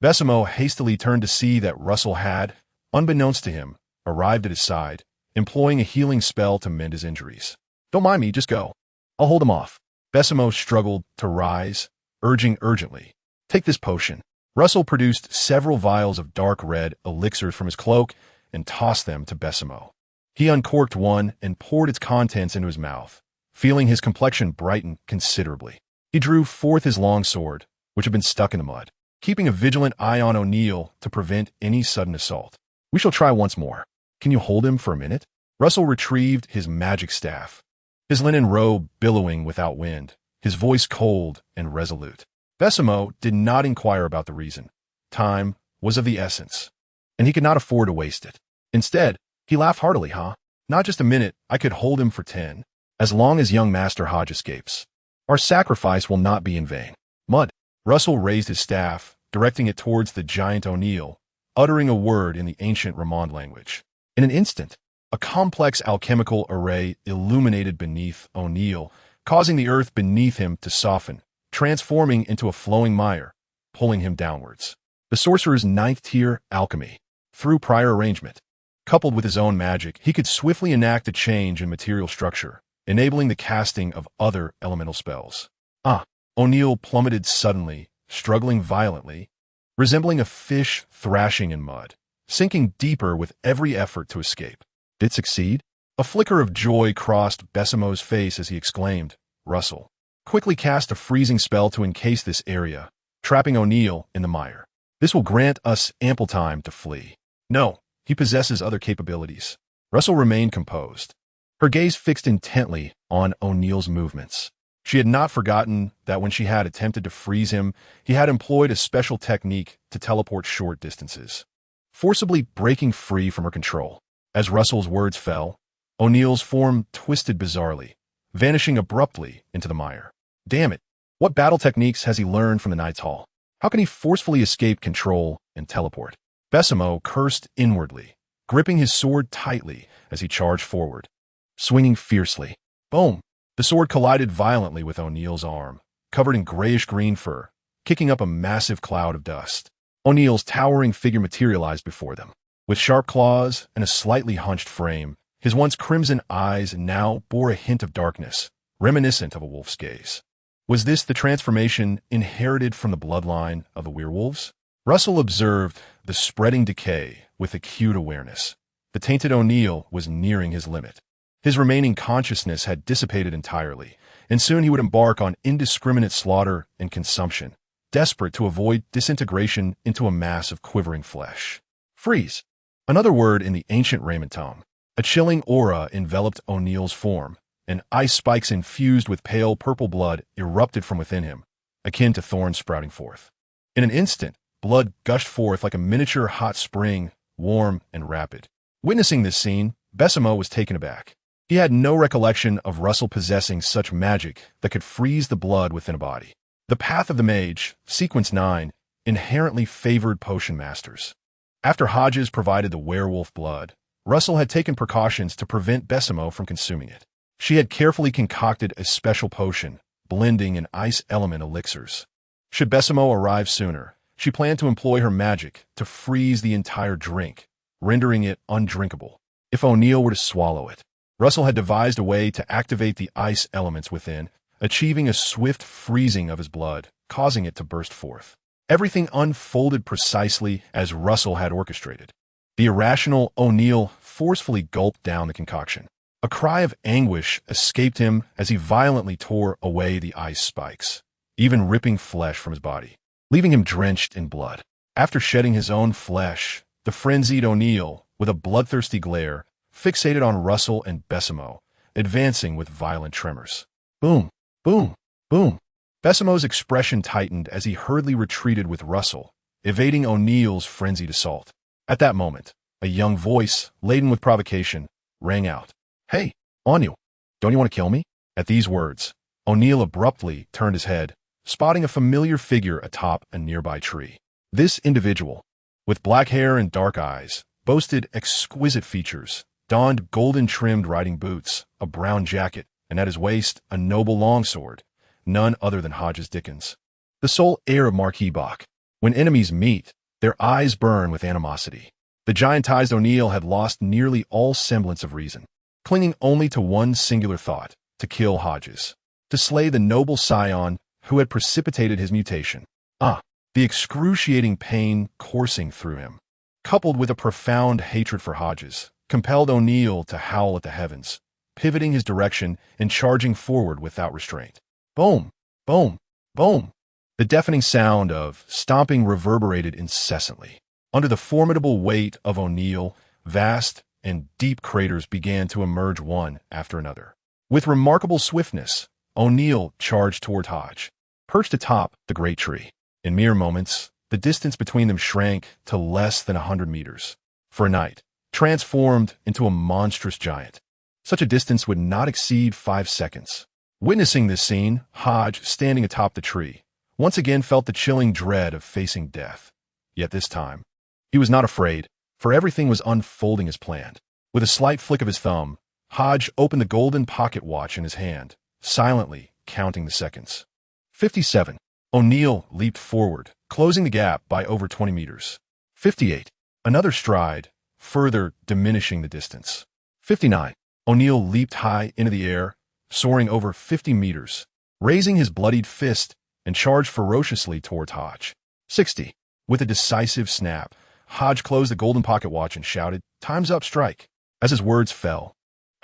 Besamo hastily turned to see that Russell had, unbeknownst to him, arrived at his side, employing a healing spell to mend his injuries. "Don't mind me, just go. I'll hold him off." Besamo struggled to rise, urging urgently, "Take this potion." Russell produced several vials of dark red elixirs from his cloak and tossed them to Besamo. He uncorked one and poured its contents into his mouth, feeling his complexion brighten considerably. He drew forth his long sword, which had been stuck in the mud, keeping a vigilant eye on O'Neill to prevent any sudden assault. "We shall try once more. Can you hold him for a minute?" Russell retrieved his magic staff, his linen robe billowing without wind, his voice cold and resolute. Besamo did not inquire about the reason. Time was of the essence, and he could not afford to waste it. Instead, he laughed heartily. Not just a minute, I could hold him for 10. As long as young Master Hodge escapes, our sacrifice will not be in vain." Mud. Russell raised his staff, directing it towards the giant O'Neill, uttering a word in the ancient Reborn language. In an instant, a complex alchemical array illuminated beneath O'Neill, causing the earth beneath him to soften, transforming into a flowing mire, pulling him downwards. The sorcerer's 9th-tier alchemy. Through prior arrangement, coupled with his own magic, he could swiftly enact a change in material structure, enabling the casting of other elemental spells. O'Neill plummeted suddenly, struggling violently, resembling a fish thrashing in mud, sinking deeper with every effort to escape. Did it succeed? A flicker of joy crossed Besamo's face as he exclaimed, "Russell, quickly cast a freezing spell to encase this area, trapping O'Neill in the mire. This will grant us ample time to flee." "No, he possesses other capabilities." Russell remained composed, her gaze fixed intently on O'Neill's movements. She had not forgotten that when she had attempted to freeze him, he had employed a special technique to teleport short distances, forcibly breaking free from her control. As Russell's words fell, O'Neill's form twisted bizarrely, vanishing abruptly into the mire. Damn it! What battle techniques has he learned from the Knight's Hall? How can he forcefully escape control and teleport? Besamo cursed inwardly, gripping his sword tightly as he charged forward, swinging fiercely. Boom! The sword collided violently with O'Neill's arm, covered in grayish-green fur, kicking up a massive cloud of dust. O'Neill's towering figure materialized before them. With sharp claws and a slightly hunched frame, his once crimson eyes now bore a hint of darkness, reminiscent of a wolf's gaze. Was this the transformation inherited from the bloodline of the werewolves? Russell observed the spreading decay with acute awareness. The tainted O'Neill was nearing his limit. His remaining consciousness had dissipated entirely, and soon he would embark on indiscriminate slaughter and consumption, desperate to avoid disintegration into a mass of quivering flesh. Freeze. Another word in the ancient Raymond tome. A chilling aura enveloped O'Neill's form, and ice spikes infused with pale purple blood erupted from within him, akin to thorns sprouting forth. In an instant, blood gushed forth like a miniature hot spring, warm and rapid. Witnessing this scene, Besamo was taken aback. He had no recollection of Russell possessing such magic that could freeze the blood within a body. The Path of the Mage, Sequence 9, inherently favored potion masters. After Hodges provided the werewolf blood, Russell had taken precautions to prevent Besamo from consuming it. She had carefully concocted a special potion, blending in ice element elixirs. Should Besamo arrive sooner, she planned to employ her magic to freeze the entire drink, rendering it undrinkable. If O'Neill were to swallow it, Russell had devised a way to activate the ice elements within, achieving a swift freezing of his blood, causing it to burst forth. Everything unfolded precisely as Russell had orchestrated. The irrational O'Neill forcefully gulped down the concoction. A cry of anguish escaped him as he violently tore away the ice spikes, even ripping flesh from his body, leaving him drenched in blood. After shedding his own flesh, the frenzied O'Neill, with a bloodthirsty glare, fixated on Russell and Besamo, advancing with violent tremors. Boom, boom, boom. Besamo's expression tightened as he hurriedly retreated with Russell, evading O'Neill's frenzied assault. At that moment, a young voice, laden with provocation, rang out. Hey, O'Neill, don't you want to kill me? At these words, O'Neill abruptly turned his head, spotting a familiar figure atop a nearby tree. This individual, with black hair and dark eyes, boasted exquisite features, donned golden-trimmed riding boots, a brown jacket, and at his waist a noble longsword, none other than Hodges Dickens, the sole heir of Marquis. When enemies meet, their eyes burn with animosity. The giantized O'Neill had lost nearly all semblance of reason, clinging only to one singular thought, to kill Hodges, to slay the noble scion who had precipitated his mutation. The excruciating pain coursing through him, coupled with a profound hatred for Hodges, compelled O'Neill to howl at the heavens, pivoting his direction and charging forward without restraint. Boom, boom, boom. The deafening sound of stomping reverberated incessantly. Under the formidable weight of O'Neill, vast and deep craters began to emerge one after another. With remarkable swiftness, O'Neill charged toward Hodge, perched atop the great tree. In mere moments, the distance between them shrank to less than 100 meters. For a night, transformed into a monstrous giant. Such a distance would not exceed 5 seconds. Witnessing this scene, Hodge, standing atop the tree, once again felt the chilling dread of facing death. Yet this time, he was not afraid, for everything was unfolding as planned. With a slight flick of his thumb, Hodge opened the golden pocket watch in his hand, silently counting the seconds. 57. O'Neill leaped forward, closing the gap by over 20 meters. 58. Another stride, further diminishing the distance. 59. O'Neill leaped high into the air, soaring over 50 meters, raising his bloodied fist and charged ferociously towards Hodge. 60. With a decisive snap, Hodge closed the golden pocket watch and shouted, "Time's up, strike." As his words fell,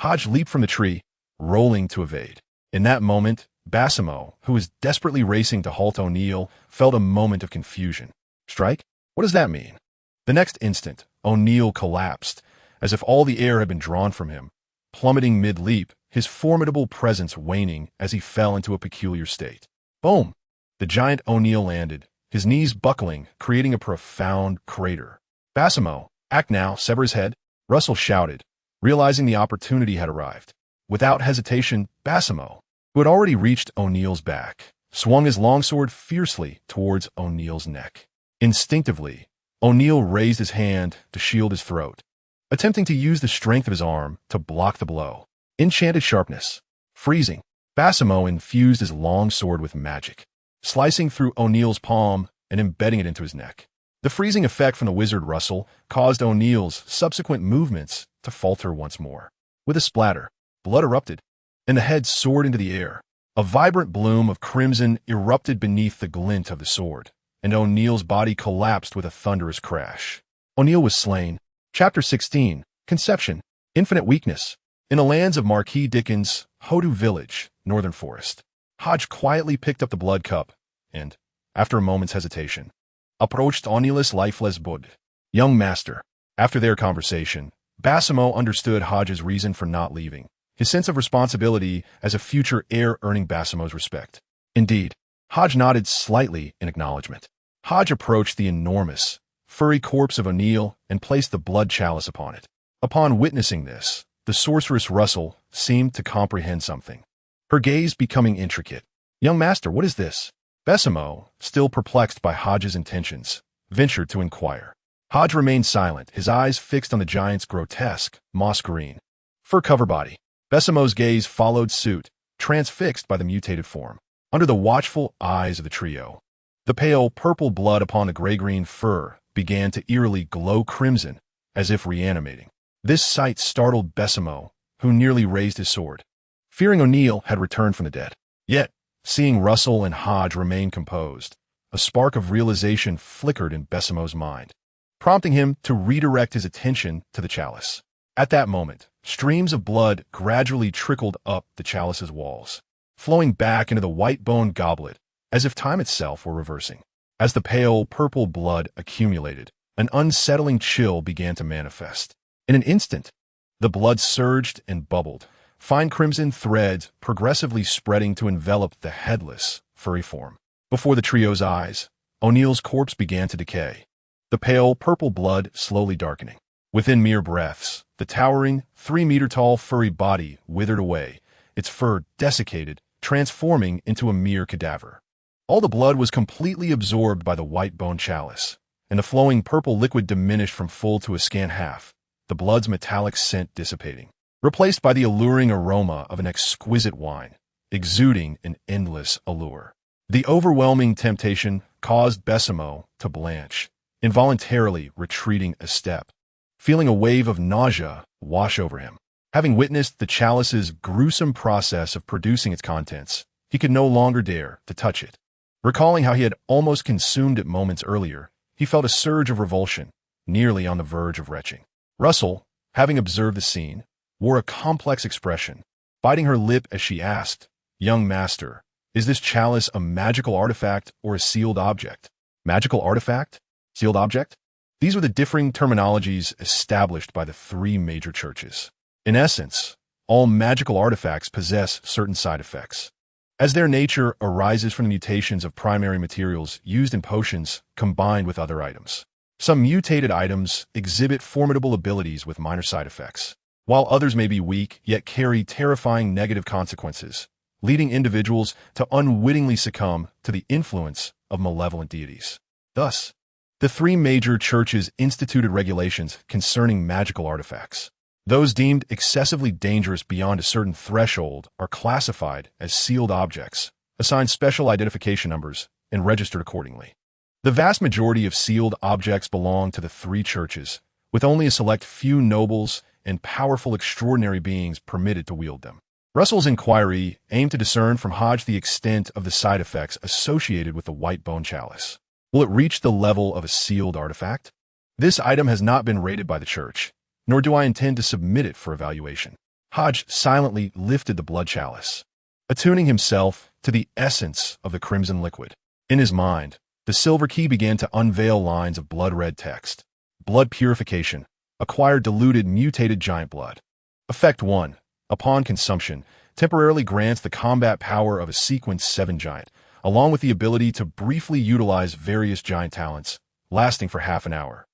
Hodge leaped from the tree, rolling to evade. In that moment, Besamo, who was desperately racing to halt O'Neill, felt a moment of confusion. Strike? What does that mean? The next instant, O'Neill collapsed, as if all the air had been drawn from him, plummeting mid-leap, his formidable presence waning as he fell into a peculiar state. Boom! The giant O'Neill landed, his knees buckling, creating a profound crater. Besamo, act now, sever his head, Russell shouted, realizing the opportunity had arrived. Without hesitation, Besamo, who had already reached O'Neill's back, swung his longsword fiercely towards O'Neill's neck. Instinctively, O'Neill raised his hand to shield his throat, attempting to use the strength of his arm to block the blow. Enchanted sharpness. Freezing, Besamo infused his longsword with magic, slicing through O'Neill's palm and embedding it into his neck. The freezing effect from the wizard Russell caused O'Neill's subsequent movements to falter once more. With a splatter, blood erupted, and the head soared into the air, A vibrant bloom of crimson erupted beneath the glint of the sword, and O'Neill's body collapsed with a thunderous crash. O'Neill was slain. Chapter 16. Conception. Infinite weakness. In the lands of Marquis Dickens' Hodu village, Northern Forest, Hodge quietly picked up the blood cup and, after a moment's hesitation, approached O'Neill's lifeless bud. Young master. After their conversation, Basimo understood Hodge's reason for not leaving, his sense of responsibility as a future heir earning Basimo's respect. Indeed, Hodge nodded slightly in acknowledgement. Hodge approached the enormous, furry corpse of O'Neill and placed the blood chalice upon it. Upon witnessing this, the sorceress Russell seemed to comprehend something, her gaze becoming intricate. Young master, what is this? Basimo, still perplexed by Hodge's intentions, ventured to inquire. Hodge remained silent, his eyes fixed on the giant's grotesque, moss-green, fur-covered body. Basimo's gaze followed suit, transfixed by the mutated form. Under the watchful eyes of the trio, the pale purple blood upon the gray-green fur began to eerily glow crimson, as if reanimating. This sight startled Basimo, who nearly raised his sword, fearing O'Neill had returned from the dead. Yet, seeing Russell and Hodge remain composed, a spark of realization flickered in Basimo's mind, prompting him to redirect his attention to the chalice. At that moment, streams of blood gradually trickled up the chalice's walls, flowing back into the white-bone goblet, as if time itself were reversing. As the pale purple blood accumulated, an unsettling chill began to manifest. In an instant, the blood surged and bubbled, fine crimson threads progressively spreading to envelop the headless, furry form. Before the trio's eyes, O'Neill's corpse began to decay, the pale purple blood slowly darkening. Within mere breaths, the towering, 3-meter-tall furry body withered away, its fur desiccated, transforming into a mere cadaver. All the blood was completely absorbed by the white bone chalice, and the flowing purple liquid diminished from full to a scant half, the blood's metallic scent dissipating, replaced by the alluring aroma of an exquisite wine, exuding an endless allure. The overwhelming temptation caused Basimo to blanch, involuntarily retreating a step, feeling a wave of nausea wash over him. Having witnessed the chalice's gruesome process of producing its contents, he could no longer dare to touch it. Recalling how he had almost consumed it moments earlier, he felt a surge of revulsion, nearly on the verge of retching. Russell, having observed the scene, wore a complex expression, biting her lip as she asked, "Young master, is this chalice a magical artifact or a sealed object?" Magical artifact? Sealed object? These were the differing terminologies established by the three major churches. In essence, all magical artifacts possess certain side effects, as their nature arises from the mutations of primary materials used in potions combined with other items. Some mutated items exhibit formidable abilities with minor side effects, while others may be weak yet carry terrifying negative consequences, leading individuals to unwittingly succumb to the influence of malevolent deities. Thus, the three major churches instituted regulations concerning magical artifacts. Those deemed excessively dangerous beyond a certain threshold are classified as sealed objects, assigned special identification numbers, and registered accordingly. The vast majority of sealed objects belong to the three churches, with only a select few nobles and powerful extraordinary beings permitted to wield them. Russell's inquiry aimed to discern from Hodge the extent of the side effects associated with the white bone chalice. Will it reach the level of a sealed artifact? This item has not been rated by the church, nor do I intend to submit it for evaluation. Hodge silently lifted the blood chalice, attuning himself to the essence of the crimson liquid. In his mind, the silver key began to unveil lines of blood-red text. Blood purification. Acquired diluted mutated giant blood. Effect 1. Upon consumption, temporarily grants the combat power of a sequence 7 giant, along with the ability to briefly utilize various giant talents, lasting for half an hour.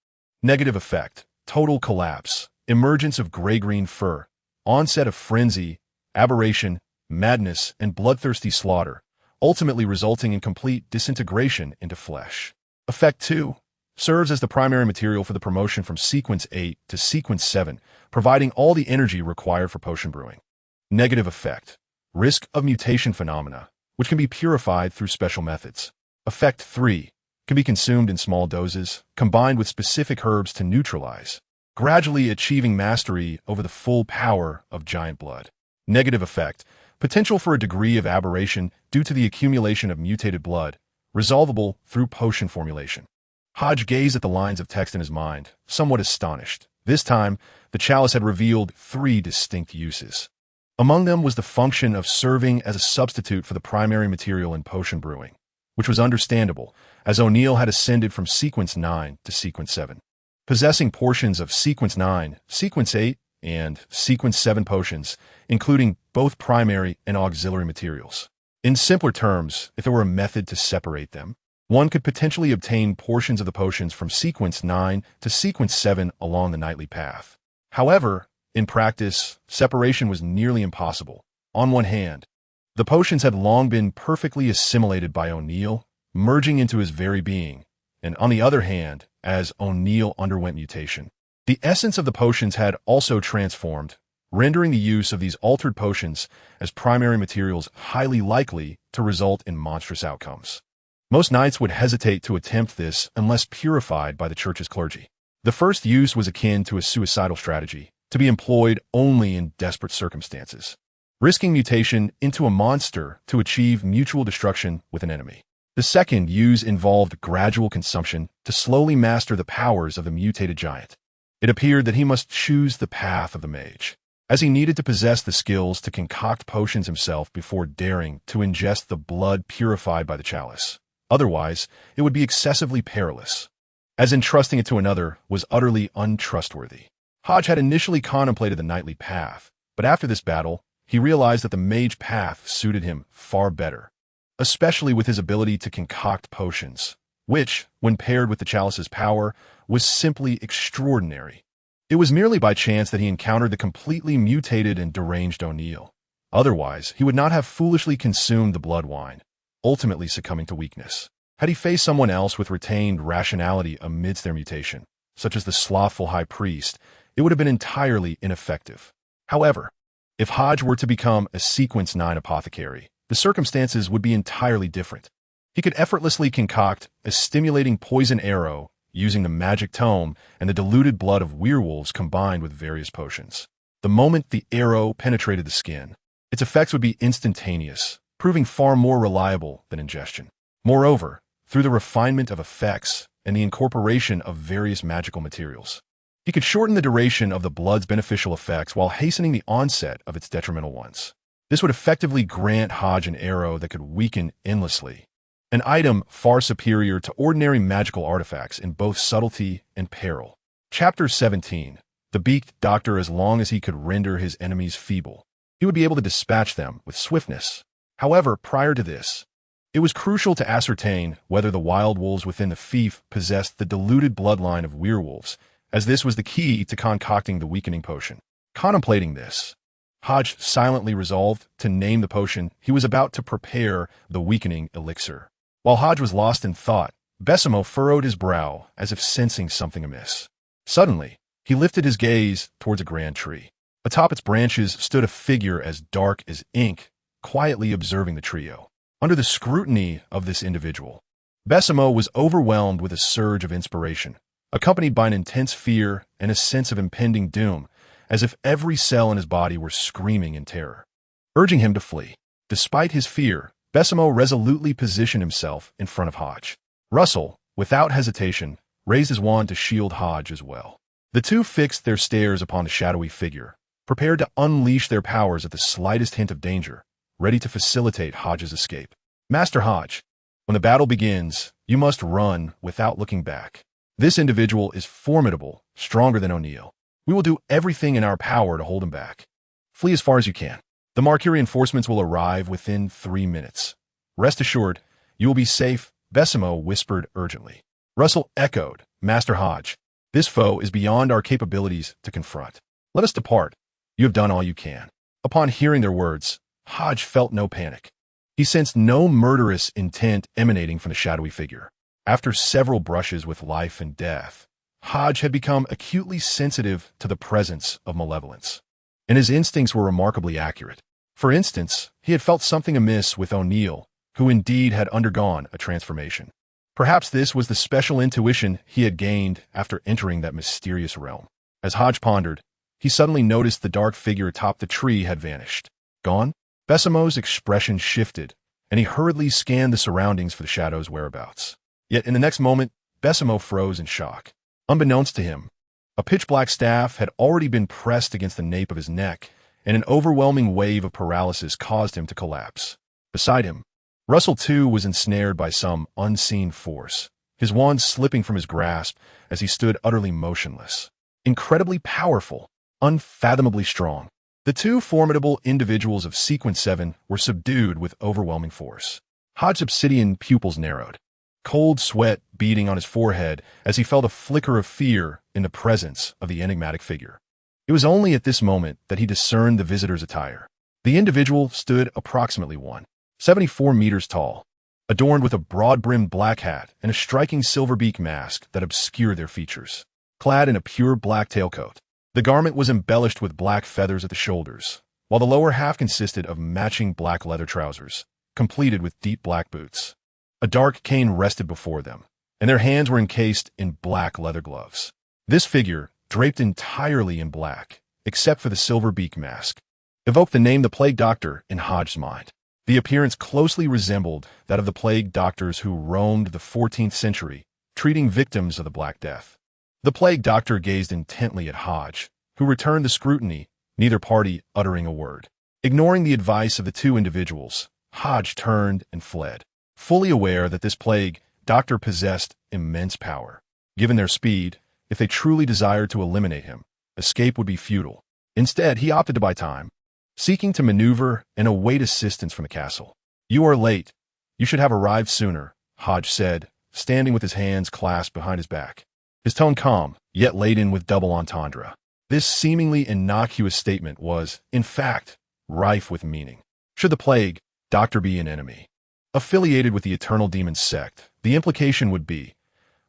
Negative effect. Total collapse, emergence of gray-green fur, onset of frenzy, aberration, madness, and bloodthirsty slaughter, ultimately resulting in complete disintegration into flesh. Effect 2. Serves as the primary material for the promotion from Sequence 8 to Sequence 7, providing all the energy required for potion brewing. Negative effect. Risk of mutation phenomena, which can be purified through special methods. Effect 3. Can be consumed in small doses, combined with specific herbs to neutralize, gradually achieving mastery over the full power of giant blood. Negative effect. Potential for a degree of aberration due to the accumulation of mutated blood, resolvable through potion formulation. Hodge gazed at the lines of text in his mind, somewhat astonished. This time, the chalice had revealed 3 distinct uses. Among them was the function of serving as a substitute for the primary material in potion brewing, which was understandable, as O'Neill had ascended from Sequence 9 to Sequence 7. Possessing portions of Sequence 9, Sequence 8, and Sequence 7 potions, including both primary and auxiliary materials. In simpler terms, if there were a method to separate them, one could potentially obtain portions of the potions from Sequence 9 to Sequence 7 along the nightly path. However, in practice, separation was nearly impossible. On one hand, the potions had long been perfectly assimilated by O'Neill, merging into his very being, and on the other hand, as O'Neill underwent mutation, the essence of the potions had also transformed, rendering the use of these altered potions as primary materials highly likely to result in monstrous outcomes. Most knights would hesitate to attempt this unless purified by the church's clergy. The first use was akin to a suicidal strategy, to be employed only in desperate circumstances, risking mutation into a monster to achieve mutual destruction with an enemy. The second use involved gradual consumption to slowly master the powers of the mutated giant. It appeared that he must choose the path of the mage, as he needed to possess the skills to concoct potions himself before daring to ingest the blood purified by the chalice. Otherwise, it would be excessively perilous, as entrusting it to another was utterly untrustworthy. Hodge had initially contemplated the nightly path, but after this battle, he realized that the mage path suited him far better, especially with his ability to concoct potions, which, when paired with the chalice's power, was simply extraordinary. It was merely by chance that he encountered the completely mutated and deranged O'Neill. Otherwise, he would not have foolishly consumed the blood wine, ultimately succumbing to weakness. Had he faced someone else with retained rationality amidst their mutation, such as the slothful high priest, it would have been entirely ineffective. However, if Hodge were to become a Sequence 9 apothecary, the circumstances would be entirely different. He could effortlessly concoct a stimulating poison arrow using the magic tome and the diluted blood of werewolves combined with various potions. The moment the arrow penetrated the skin, its effects would be instantaneous, proving far more reliable than ingestion. Moreover, through the refinement of effects and the incorporation of various magical materials, he could shorten the duration of the blood's beneficial effects while hastening the onset of its detrimental ones. This would effectively grant Hodge an arrow that could weaken endlessly, an item far superior to ordinary magical artifacts in both subtlety and peril. Chapter 17. The Beaked Doctor. As long as he could render his enemies feeble, he would be able to dispatch them with swiftness. However, prior to this, it was crucial to ascertain whether the wild wolves within the fief possessed the diluted bloodline of werewolves, as this was the key to concocting the weakening potion. Contemplating this, Hodge silently resolved to name the potion he was about to prepare the weakening elixir. While Hodge was lost in thought, Besimo furrowed his brow as if sensing something amiss. Suddenly, he lifted his gaze towards a grand tree. Atop its branches stood a figure as dark as ink, quietly observing the trio. Under the scrutiny of this individual, Besimo was overwhelmed with a surge of inspiration, accompanied by an intense fear and a sense of impending doom, as if every cell in his body were screaming in terror, urging him to flee. Despite his fear, Besimo resolutely positioned himself in front of Hodge. Russell, without hesitation, raised his wand to shield Hodge as well. The two fixed their stares upon the shadowy figure, prepared to unleash their powers at the slightest hint of danger, ready to facilitate Hodge's escape. Master Hodge, when the battle begins, you must run without looking back. This individual is formidable, stronger than O'Neill. We will do everything in our power to hold him back. Flee as far as you can. The Marquis reinforcements will arrive within 3 minutes. Rest assured, you will be safe, Besimo whispered urgently. Russell echoed, Master Hodge, this foe is beyond our capabilities to confront. Let us depart. You have done all you can. Upon hearing their words, Hodge felt no panic. He sensed no murderous intent emanating from the shadowy figure. After several brushes with life and death, Hodge had become acutely sensitive to the presence of malevolence, and his instincts were remarkably accurate. For instance, he had felt something amiss with O'Neill, who indeed had undergone a transformation. Perhaps this was the special intuition he had gained after entering that mysterious realm. As Hodge pondered, he suddenly noticed the dark figure atop the tree had vanished. Gone? Bessemo's expression shifted, and he hurriedly scanned the surroundings for the shadow's whereabouts. Yet in the next moment, Bessemo froze in shock. Unbeknownst to him, a pitch-black staff had already been pressed against the nape of his neck, and an overwhelming wave of paralysis caused him to collapse. Beside him, Russell too was ensnared by some unseen force, his wand slipping from his grasp as he stood utterly motionless. Incredibly powerful, unfathomably strong, the two formidable individuals of Sequence 7 were subdued with overwhelming force. Hodge's obsidian pupils narrowed, cold sweat beading on his forehead as he felt a flicker of fear in the presence of the enigmatic figure. It was only at this moment that he discerned the visitor's attire. The individual stood approximately 1.74 meters tall, adorned with a broad-brimmed black hat and a striking silver-beak mask that obscured their features. Clad in a pure black tailcoat, the garment was embellished with black feathers at the shoulders, while the lower half consisted of matching black leather trousers, completed with deep black boots. A dark cane rested before them, and their hands were encased in black leather gloves. This figure, draped entirely in black, except for the silver-beak mask, evoked the name the Plague Doctor in Hodge's mind. The appearance closely resembled that of the plague doctors who roamed the 14th century, treating victims of the Black Death. The Plague Doctor gazed intently at Hodge, who returned the scrutiny, neither party uttering a word. Ignoring the advice of the two individuals, Hodge turned and fled, fully aware that this Plague Doctor possessed immense power. Given their speed, if they truly desired to eliminate him, escape would be futile. Instead, he opted to buy time, seeking to maneuver and await assistance from the castle. "You are late. You should have arrived sooner," Hodge said, standing with his hands clasped behind his back. His tone calm, yet laden with double entendre. This seemingly innocuous statement was, in fact, rife with meaning. Should the Plague Doctor be an enemy affiliated with the Eternal Demon sect, the implication would be,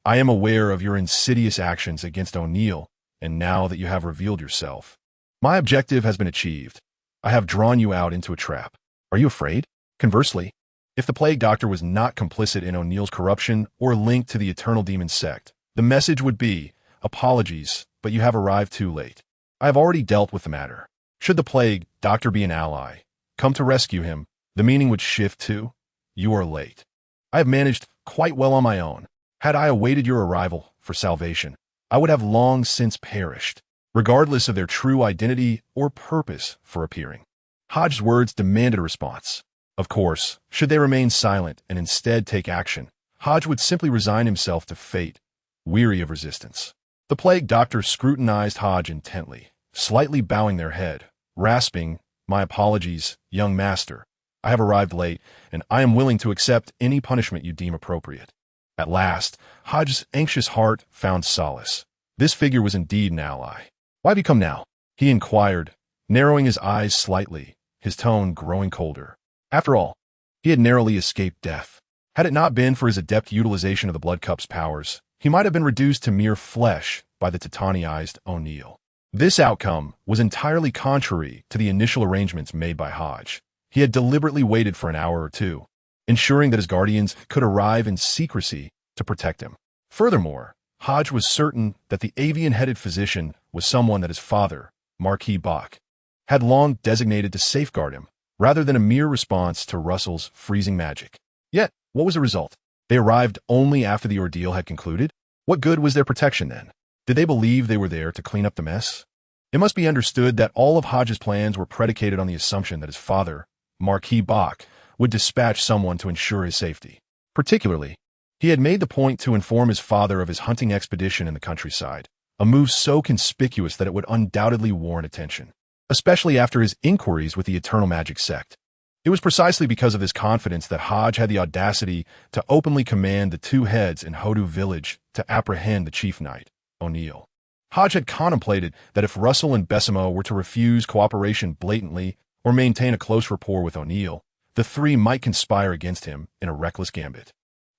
"I am aware of your insidious actions against O'Neill, and now that you have revealed yourself, my objective has been achieved. I have drawn you out into a trap. Are you afraid?" Conversely, if the Plague Doctor was not complicit in O'Neill's corruption or linked to the Eternal Demon sect, the message would be, "Apologies, but you have arrived too late. I have already dealt with the matter." Should the Plague Doctor be an ally, come to rescue him, the meaning would shift to, "You are late. I have managed quite well on my own. Had I awaited your arrival for salvation, I would have long since perished, regardless of their true identity or purpose for appearing." Hodge's words demanded a response. Of course, should they remain silent and instead take action, Hodge would simply resign himself to fate, weary of resistance. The Plague Doctor scrutinized Hodge intently, slightly bowing their head, rasping, "My apologies, young master. I have arrived late, and I am willing to accept any punishment you deem appropriate." At last, Hodge's anxious heart found solace. This figure was indeed an ally. "Why have you come now?" he inquired, narrowing his eyes slightly, his tone growing colder. After all, he had narrowly escaped death. Had it not been for his adept utilization of the Blood Cup's powers, he might have been reduced to mere flesh by the titanized O'Neill. This outcome was entirely contrary to the initial arrangements made by Hodge. He had deliberately waited for an hour or two, ensuring that his guardians could arrive in secrecy to protect him. Furthermore, Hodge was certain that the avian-headed physician was someone that his father, Marquis Bach, had long designated to safeguard him, rather than a mere response to Russell's freezing magic. Yet, what was the result? They arrived only after the ordeal had concluded? What good was their protection then? Did they believe they were there to clean up the mess? It must be understood that all of Hodge's plans were predicated on the assumption that his father, Marquis Bach, would dispatch someone to ensure his safety. Particularly, he had made the point to inform his father of his hunting expedition in the countryside, a move so conspicuous that it would undoubtedly warrant attention, especially after his inquiries with the Eternal Magic sect. It was precisely because of this confidence that Hodge had the audacity to openly command the two heads in Hodges village to apprehend the chief knight, O'Neill. Hodge had contemplated that if Russell and Bessemo were to refuse cooperation blatantly or maintain a close rapport with O'Neill, the three might conspire against him in a reckless gambit.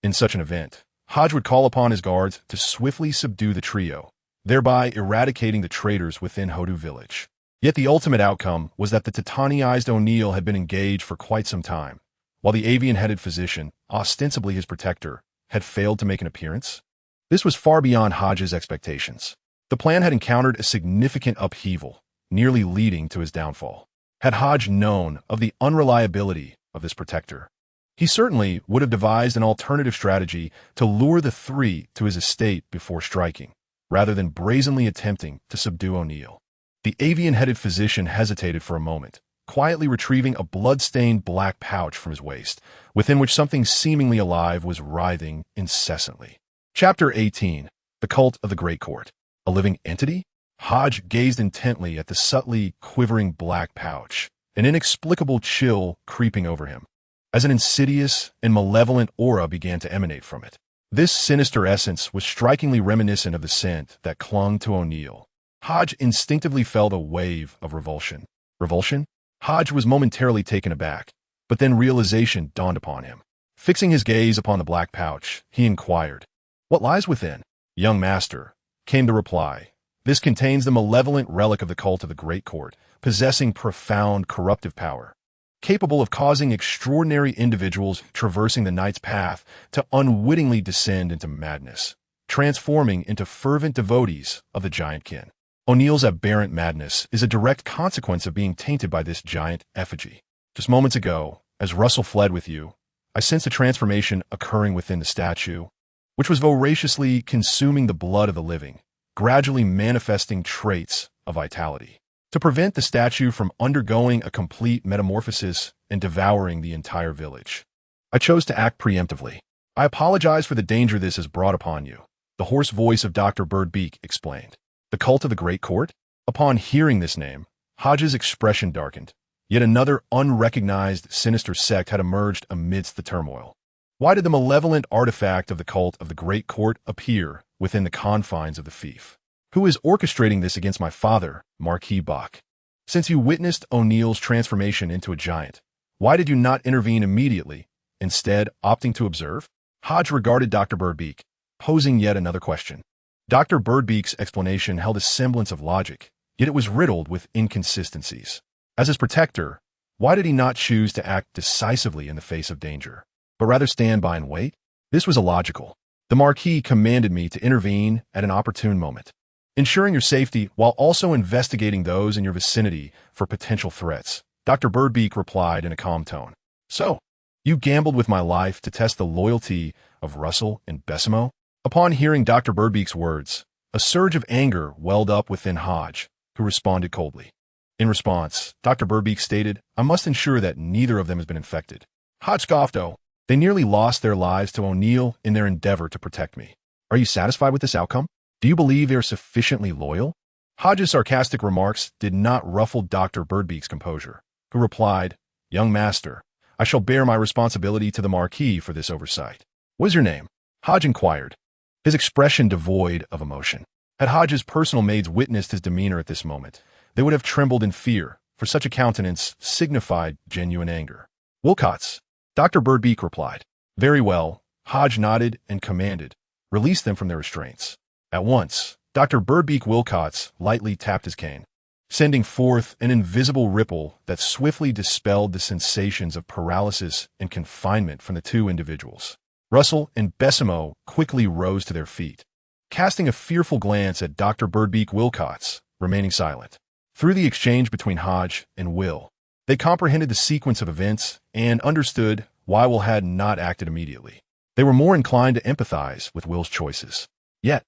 In such an event, Hodge would call upon his guards to swiftly subdue the trio, thereby eradicating the traitors within Hodges village. Yet the ultimate outcome was that the titanized O'Neill had been engaged for quite some time, while the avian-headed physician, ostensibly his protector, had failed to make an appearance. This was far beyond Hodge's expectations. The plan had encountered a significant upheaval, nearly leading to his downfall. Had Hodge known of the unreliability of this protector, he certainly would have devised an alternative strategy to lure the three to his estate before striking, rather than brazenly attempting to subdue O'Neill. The avian-headed physician hesitated for a moment, quietly retrieving a blood-stained black pouch from his waist, within which something seemingly alive was writhing incessantly. Chapter 18. The Cult of the Great Court. A living entity? Hodge gazed intently at the subtly quivering black pouch, an inexplicable chill creeping over him, as an insidious and malevolent aura began to emanate from it. This sinister essence was strikingly reminiscent of the scent that clung to O'Neill. Hodge instinctively felt a wave of revulsion. Revulsion? Hodge was momentarily taken aback, but then realization dawned upon him. Fixing his gaze upon the black pouch, he inquired, "What lies within?" "Young master," came the reply. "This contains the malevolent relic of the cult of the Great Court, possessing profound corruptive power, capable of causing extraordinary individuals traversing the night's path to unwittingly descend into madness, transforming into fervent devotees of the giant kin. O'Neill's aberrant madness is a direct consequence of being tainted by this giant effigy. Just moments ago, as Russell fled with you, I sensed a transformation occurring within the statue, which was voraciously consuming the blood of the living, gradually manifesting traits of vitality. To prevent the statue from undergoing a complete metamorphosis and devouring the entire village, I chose to act preemptively. I apologize for the danger this has brought upon you," the hoarse voice of Dr. Birdbeak explained. The Cult of the Great Court? Upon hearing this name, Hodges' expression darkened. Yet another unrecognized sinister sect had emerged amidst the turmoil. Why did the malevolent artifact of the Cult of the Great Court appear within the confines of the fief? Who is orchestrating this against my father, Marquis Bach? Since you witnessed O'Neill's transformation into a giant, why did you not intervene immediately, instead opting to observe? Hodge regarded Dr. Birdbeak, posing yet another question. Dr. Birdbeak's explanation held a semblance of logic, yet it was riddled with inconsistencies. As his protector, why did he not choose to act decisively in the face of danger, but rather stand by and wait? This was illogical. The Marquis commanded me to intervene at an opportune moment, ensuring your safety while also investigating those in your vicinity for potential threats. Dr. Birdbeak replied in a calm tone. "So, you gambled with my life to test the loyalty of Russell and Besimo?" Upon hearing Dr. Birdbeak's words, a surge of anger welled up within Hodge, who responded coldly. In response, Dr. Birdbeak stated, "I must ensure that neither of them has been infected." Hodge scoffed, "Oh, they nearly lost their lives to O'Neill in their endeavor to protect me. Are you satisfied with this outcome? Do you believe they are sufficiently loyal?" Hodge's sarcastic remarks did not ruffle Dr. Birdbeak's composure, who replied, "Young master, I shall bear my responsibility to the Marquis for this oversight." "What is your name?" Hodge inquired, his expression devoid of emotion. Had Hodge's personal maids witnessed his demeanor at this moment, they would have trembled in fear, for such a countenance signified genuine anger. "Wilcots," Dr. Birdbeak replied. "Very well," Hodge nodded and commanded, "Release them from their restraints." At once, Dr. Birdbeak Wilcots lightly tapped his cane, sending forth an invisible ripple that swiftly dispelled the sensations of paralysis and confinement from the two individuals. Russell and Besimo quickly rose to their feet, casting a fearful glance at Dr. Birdbeak Wilcots, remaining silent. Through the exchange between Hodge and Will, they comprehended the sequence of events and understood why Will had not acted immediately. They were more inclined to empathize with Will's choices. Yet,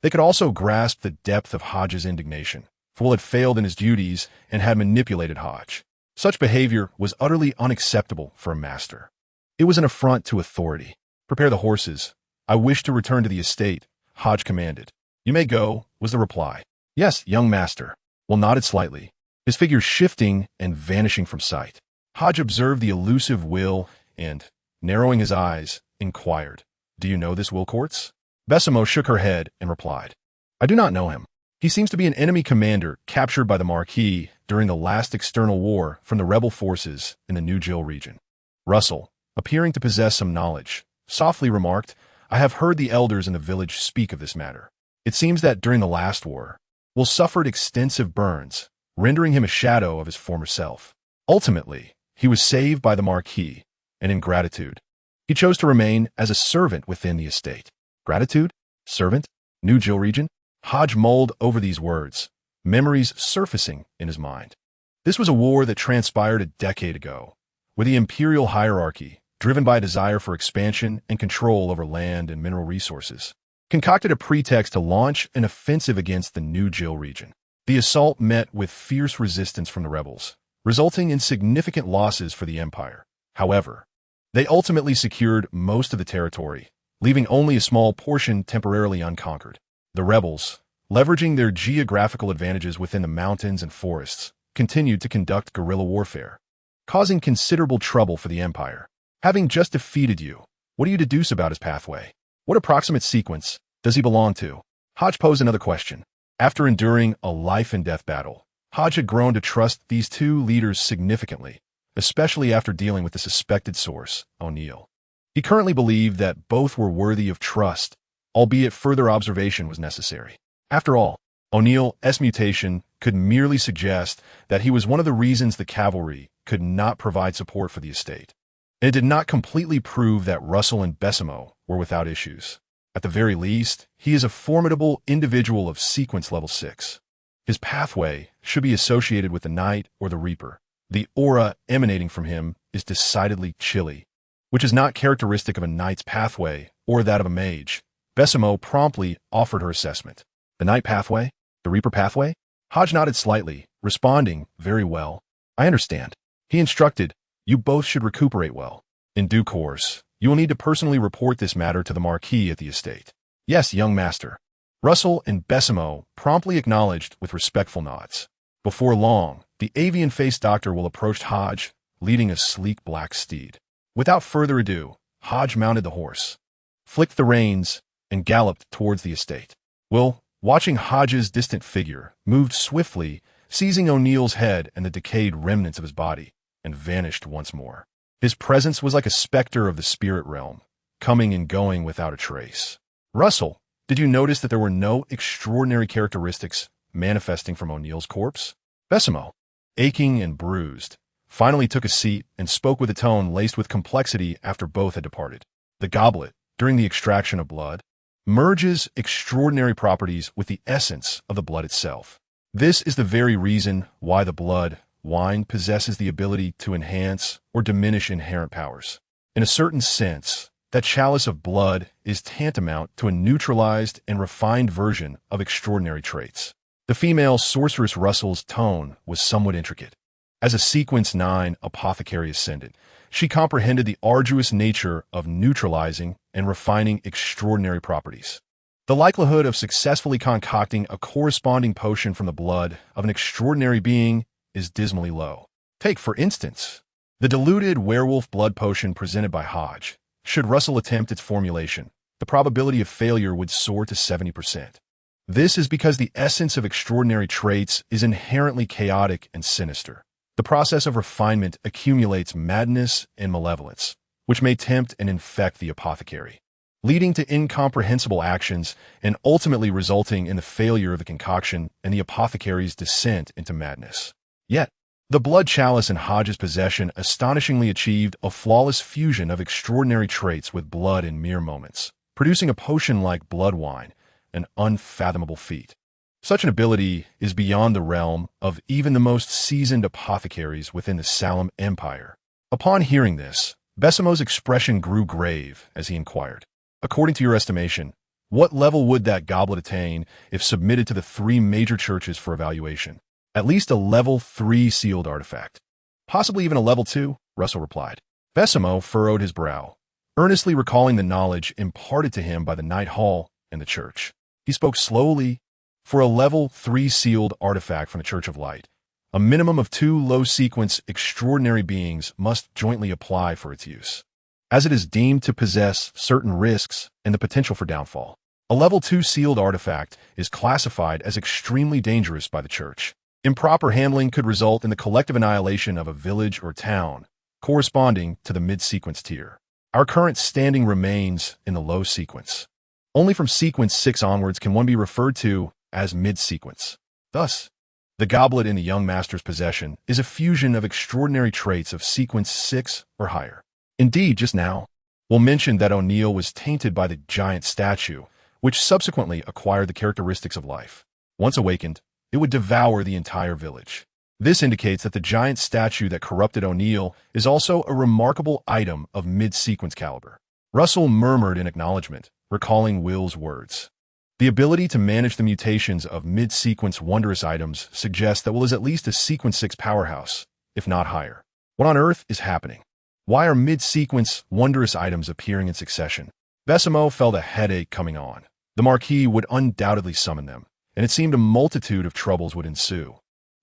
they could also grasp the depth of Hodge's indignation, for Will had failed in his duties and had manipulated Hodge. Such behavior was utterly unacceptable for a master. It was an affront to authority. "Prepare the horses. I wish to return to the estate," Hodge commanded. "You may go," was the reply. "Yes, young master." Will nodded slightly, his figure shifting and vanishing from sight. Hodge observed the elusive Will and, narrowing his eyes, inquired, "Do you know this Will Courts?" Besimo shook her head and replied, "I do not know him. He seems to be an enemy commander captured by the Marquis during the last external war from the rebel forces in the New Jill region." Russell, appearing to possess some knowledge, softly remarked, "I have heard the elders in the village speak of this matter. It seems that during the last war, Will suffered extensive burns, rendering him a shadow of his former self. Ultimately, he was saved by the Marquis, and in gratitude, he chose to remain as a servant within the estate." Gratitude? Servant? New Jill region? Hodge mulled over these words, memories surfacing in his mind. This was a war that transpired a decade ago, where the imperial hierarchy, driven by a desire for expansion and control over land and mineral resources, concocted a pretext to launch an offensive against the New Jill region. The assault met with fierce resistance from the rebels, resulting in significant losses for the Empire. However, they ultimately secured most of the territory, leaving only a small portion temporarily unconquered. The rebels, leveraging their geographical advantages within the mountains and forests, continued to conduct guerrilla warfare, causing considerable trouble for the Empire. Having just defeated you, what do you deduce about his pathway? What approximate sequence does he belong to? Hodge posed another question. After enduring a life-and-death battle, Hodge had grown to trust these two leaders significantly, especially after dealing with the suspected source, O'Neill. He currently believed that both were worthy of trust, albeit further observation was necessary. After all, O'Neill's mutation could merely suggest that he was one of the reasons the cavalry could not provide support for the estate. It did not completely prove that Russell and Besamo were without issues. At the very least, he is a formidable individual of sequence level 6. His pathway should be associated with the Knight or the Reaper. The aura emanating from him is decidedly chilly, which is not characteristic of a Knight's pathway or that of a mage. Besamo promptly offered her assessment. The Knight pathway? The Reaper pathway? Hodge nodded slightly, responding, "Very well. I understand." He instructed, "You both should recuperate well. In due course, you will need to personally report this matter to the Marquis at the estate." "Yes, young master." Russell and Besamo promptly acknowledged with respectful nods. Before long, the avian-faced doctor will approach Hodge, leading a sleek black steed. Without further ado, Hodge mounted the horse, flicked the reins, and galloped towards the estate. Will, watching Hodge's distant figure, moved swiftly, seizing O'Neill's head and the decayed remnants of his body, and vanished once more. His presence was like a specter of the spirit realm, coming and going without a trace. "Russell, did you notice that there were no extraordinary characteristics manifesting from O'Neill's corpse?" Besamo, aching and bruised, finally took a seat and spoke with a tone laced with complexity after both had departed. "The goblet, during the extraction of blood, merges extraordinary properties with the essence of the blood itself. This is the very reason why the blood wine possesses the ability to enhance or diminish inherent powers. In a certain sense, that chalice of blood is tantamount to a neutralized and refined version of extraordinary traits." The female sorceress Russell's tone was somewhat intricate. As a Sequence 9 apothecary ascendant, she comprehended the arduous nature of neutralizing and refining extraordinary properties. The likelihood of successfully concocting a corresponding potion from the blood of an extraordinary being is dismally low. Take, for instance, the diluted werewolf blood potion presented by Hodge. Should Russell attempt its formulation, the probability of failure would soar to 70%. This is because the essence of extraordinary traits is inherently chaotic and sinister. The process of refinement accumulates madness and malevolence, which may tempt and infect the apothecary, leading to incomprehensible actions and ultimately resulting in the failure of the concoction and the apothecary's descent into madness. Yet, the blood chalice in Hodge's possession astonishingly achieved a flawless fusion of extraordinary traits with blood in mere moments, producing a potion like blood wine, an unfathomable feat. Such an ability is beyond the realm of even the most seasoned apothecaries within the Salem Empire. Upon hearing this, Besamo's expression grew grave as he inquired, "According to your estimation, what level would that goblet attain if submitted to the 3 major churches for evaluation?" "At least a level 3 sealed artifact. Possibly even a level 2, Russell replied. Besamo furrowed his brow, earnestly recalling the knowledge imparted to him by the Night Hall and the church. He spoke slowly. For a level 3 sealed artifact from the Church of Light, a minimum of 2 low-sequence extraordinary beings must jointly apply for its use, as it is deemed to possess certain risks and the potential for downfall. A level 2 sealed artifact is classified as extremely dangerous by the Church. Improper handling could result in the collective annihilation of a village or town, corresponding to the mid-sequence tier. Our current standing remains in the low sequence. Only from sequence 6 onwards can one be referred to as mid-sequence. Thus, the goblet in the young master's possession is a fusion of extraordinary traits of sequence 6 or higher. Indeed, just now, we'll mention that O'Neill was tainted by the giant statue, which subsequently acquired the characteristics of life. Once awakened, it would devour the entire village. This indicates that the giant statue that corrupted O'Neill is also a remarkable item of mid-sequence caliber. Russell murmured in acknowledgement, recalling Will's words. The ability to manage the mutations of mid-sequence wondrous items suggests that Will is at least a Sequence 6 powerhouse, if not higher. What on earth is happening? Why are mid-sequence wondrous items appearing in succession? Besamo felt a headache coming on. The Marquis would undoubtedly summon them, and it seemed a multitude of troubles would ensue.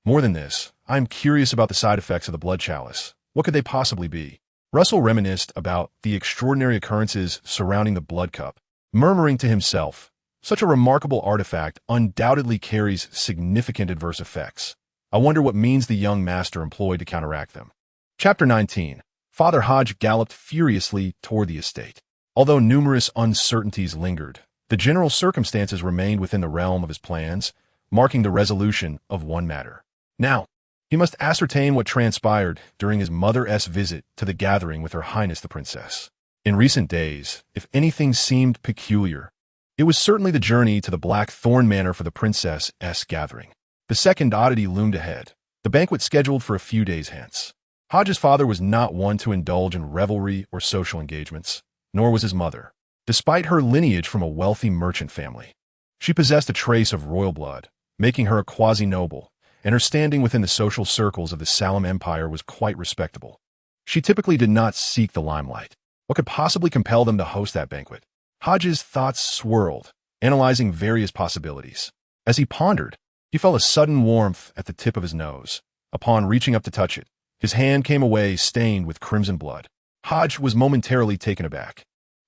More than this, I am curious about the side effects of the blood chalice. What could they possibly be? Russell reminisced about the extraordinary occurrences surrounding the blood cup, murmuring to himself, such a remarkable artifact undoubtedly carries significant adverse effects. I wonder what means the young master employed to counteract them. Chapter 19. Father Hodge galloped furiously toward the estate. Although numerous uncertainties lingered, the general circumstances remained within the realm of his plans, marking the resolution of one matter. Now, he must ascertain what transpired during his mother's visit to the gathering with Her Highness the Princess. In recent days, if anything seemed peculiar, it was certainly the journey to the Black Thorn Manor for the princess's gathering. The second oddity loomed ahead, the banquet scheduled for a few days hence. Hodges' father was not one to indulge in revelry or social engagements, nor was his mother. Despite her lineage from a wealthy merchant family, she possessed a trace of royal blood, making her a quasi-noble, and her standing within the social circles of the Salem Empire was quite respectable. She typically did not seek the limelight. What could possibly compel them to host that banquet? Hodges' thoughts swirled, analyzing various possibilities. As he pondered, he felt a sudden warmth at the tip of his nose. Upon reaching up to touch it, his hand came away stained with crimson blood. Hodge was momentarily taken aback,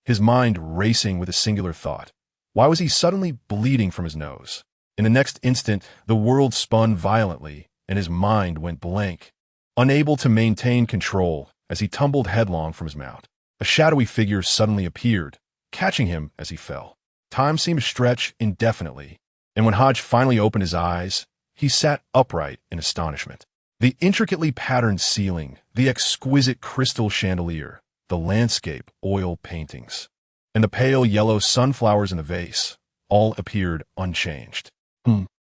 his mind racing with a singular thought. Why was he suddenly bleeding from his nose? In the next instant, the world spun violently, and his mind went blank, unable to maintain control as he tumbled headlong from his mount. A shadowy figure suddenly appeared, catching him as he fell. Time seemed to stretch indefinitely, and when Hodge finally opened his eyes, he sat upright in astonishment. The intricately patterned ceiling, the exquisite crystal chandelier, the landscape oil paintings, and the pale yellow sunflowers in the vase all appeared unchanged.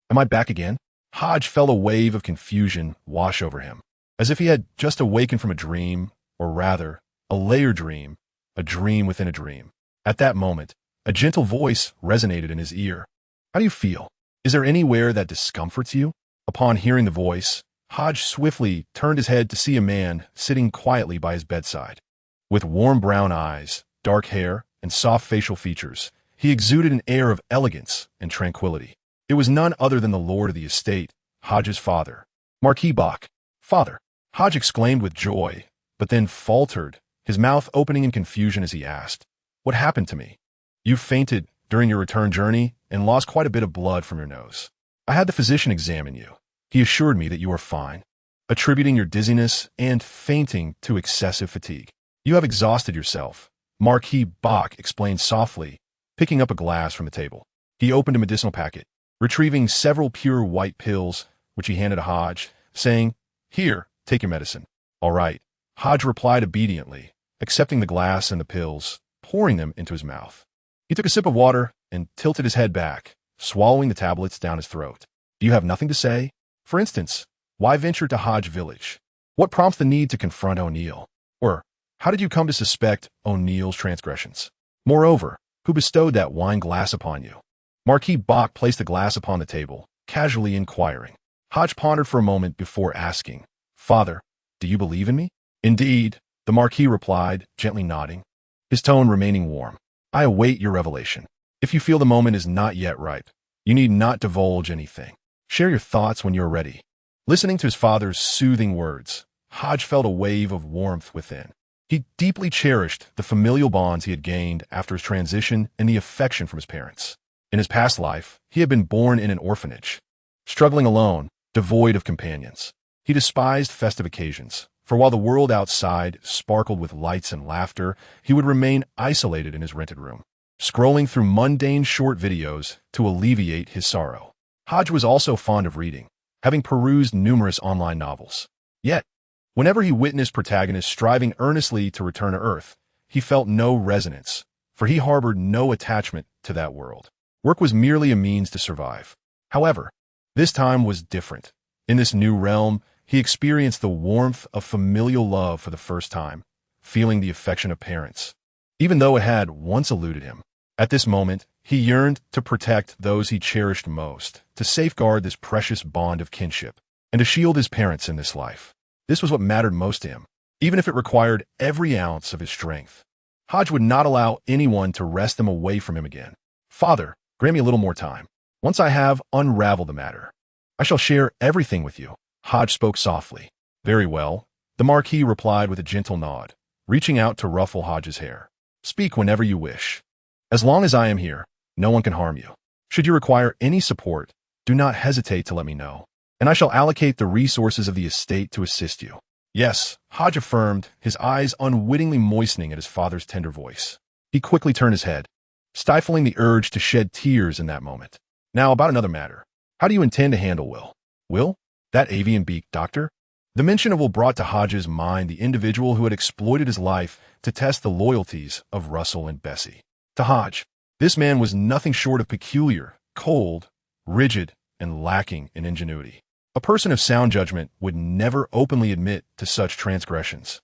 Am I back again? Hodge felt a wave of confusion wash over him, as if he had just awakened from a dream, or rather, a layer dream, a dream within a dream. At that moment, a gentle voice resonated in his ear. How do you feel? Is there anywhere that discomforts you? Upon hearing the voice, Hodge swiftly turned his head to see a man sitting quietly by his bedside. With warm brown eyes, dark hair, and soft facial features, he exuded an air of elegance and tranquility. It was none other than the lord of the estate, Hodge's father, Marquis Bach. Father, Hodge exclaimed with joy, but then faltered, his mouth opening in confusion as he asked, What happened to me? You fainted during your return journey and lost quite a bit of blood from your nose. I had the physician examine you. He assured me that you are fine, attributing your dizziness and fainting to excessive fatigue. You have exhausted yourself, Marquis Bach explained softly, picking up a glass from the table. He opened a medicinal packet, retrieving several pure white pills, which he handed to Hodge, saying, Here, take your medicine. All right. Hodge replied obediently, accepting the glass and the pills, pouring them into his mouth. He took a sip of water and tilted his head back, swallowing the tablets down his throat. Do you have nothing to say? For instance, why venture to Hodge Village? What prompts the need to confront O'Neill? Or, how did you come to suspect O'Neill's transgressions? Moreover, who bestowed that wine glass upon you? Marquis Bach placed the glass upon the table, casually inquiring. Hodge pondered for a moment before asking, Father, do you believe in me? Indeed, the Marquis replied, gently nodding, his tone remaining warm. I await your revelation. If you feel the moment is not yet ripe, you need not divulge anything. Share your thoughts when you are ready. Listening to his father's soothing words, Hodge felt a wave of warmth within. He deeply cherished the familial bonds he had gained after his transition and the affection from his parents. In his past life, he had been born in an orphanage, struggling alone, devoid of companions. He despised festive occasions, for while the world outside sparkled with lights and laughter, he would remain isolated in his rented room, scrolling through mundane short videos to alleviate his sorrow. Hodge was also fond of reading, having perused numerous online novels. Yet, whenever he witnessed protagonists striving earnestly to return to Earth, he felt no resonance, for he harbored no attachment to that world. Work was merely a means to survive. However, this time was different. In this new realm, he experienced the warmth of familial love for the first time, feeling the affection of parents, even though it had once eluded him. At this moment, he yearned to protect those he cherished most, to safeguard this precious bond of kinship, and to shield his parents in this life. This was what mattered most to him, even if it required every ounce of his strength. Hodge would not allow anyone to wrest them away from him again. "Father, grant me a little more time. Once I have unraveled the matter, I shall share everything with you." Hodge spoke softly. "Very well," the Marquis replied with a gentle nod, reaching out to ruffle Hodge's hair. "Speak whenever you wish. As long as I am here, no one can harm you. Should you require any support, do not hesitate to let me know, and I shall allocate the resources of the estate to assist you." "Yes," Hodge affirmed, his eyes unwittingly moistening at his father's tender voice. He quickly turned his head, stifling the urge to shed tears in that moment. "Now about another matter. How do you intend to handle Will?" "Will? That avian-beaked doctor?" The mention of Will brought to Hodge's mind the individual who had exploited his life to test the loyalties of Russell and Bessie. To Hodge, this man was nothing short of peculiar, cold, rigid, and lacking in ingenuity. A person of sound judgment would never openly admit to such transgressions,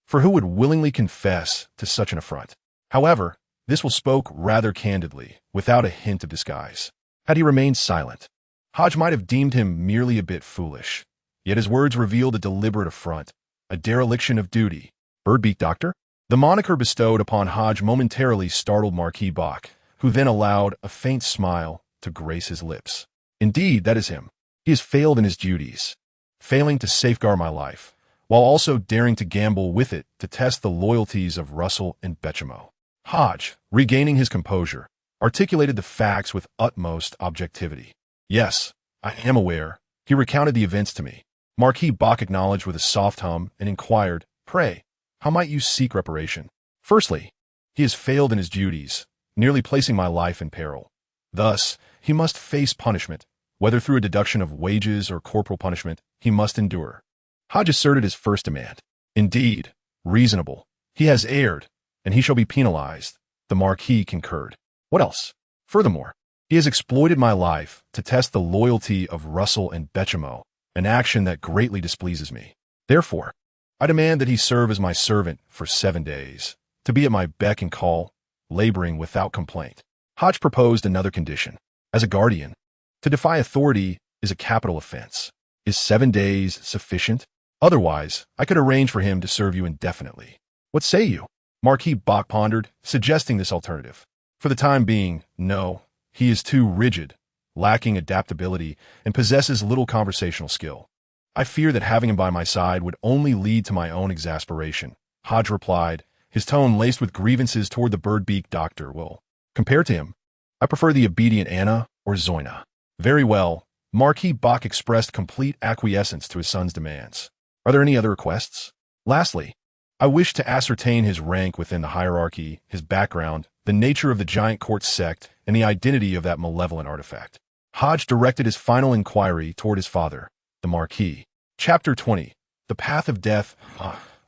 for who would willingly confess to such an affront? However, this Will spoke rather candidly, without a hint of disguise. Had he remained silent, Hodge might have deemed him merely a bit foolish, yet his words revealed a deliberate affront, a dereliction of duty. "Birdbeak Doctor?" The moniker bestowed upon Hodge momentarily startled Marquis Bach, who then allowed a faint smile to grace his lips. "Indeed, that is him. He has failed in his duties, failing to safeguard my life, while also daring to gamble with it to test the loyalties of Russell and Betchamo." Hodge, regaining his composure, articulated the facts with utmost objectivity. "Yes, I am aware." He recounted the events to me. Marquis Bach acknowledged with a soft hum and inquired, "Pray, how might you seek reparation?" "Firstly, he has failed in his duties, nearly placing my life in peril. Thus, he must face punishment, whether through a deduction of wages or corporal punishment, he must endure." Hodge asserted his first demand. "Indeed, reasonable. He has erred, and he shall be penalized." The Marquis concurred. "What else?" "Furthermore, he has exploited my life to test the loyalty of Russell and Betchamo, an action that greatly displeases me. Therefore, I demand that he serve as my servant for 7 days, to be at my beck and call, laboring without complaint." Hodge proposed another condition. "As a guardian, to defy authority is a capital offense. Is 7 days sufficient? Otherwise, I could arrange for him to serve you indefinitely. What say you?" Marquis Bach pondered, suggesting this alternative. "For the time being, no. He is too rigid, lacking adaptability, and possesses little conversational skill. I fear that having him by my side would only lead to my own exasperation." Hodge replied, his tone laced with grievances toward the bird-beaked doctor. "Well, compared to him, I prefer the obedient Anna or Zoina." "Very well." Marquis Bach expressed complete acquiescence to his son's demands. "Are there any other requests?" "Lastly, I wish to ascertain his rank within the hierarchy, his background, the nature of the giant court sect, and the identity of that malevolent artifact." Hodge directed his final inquiry toward his father, the Marquis. Chapter 20. The Path of Death.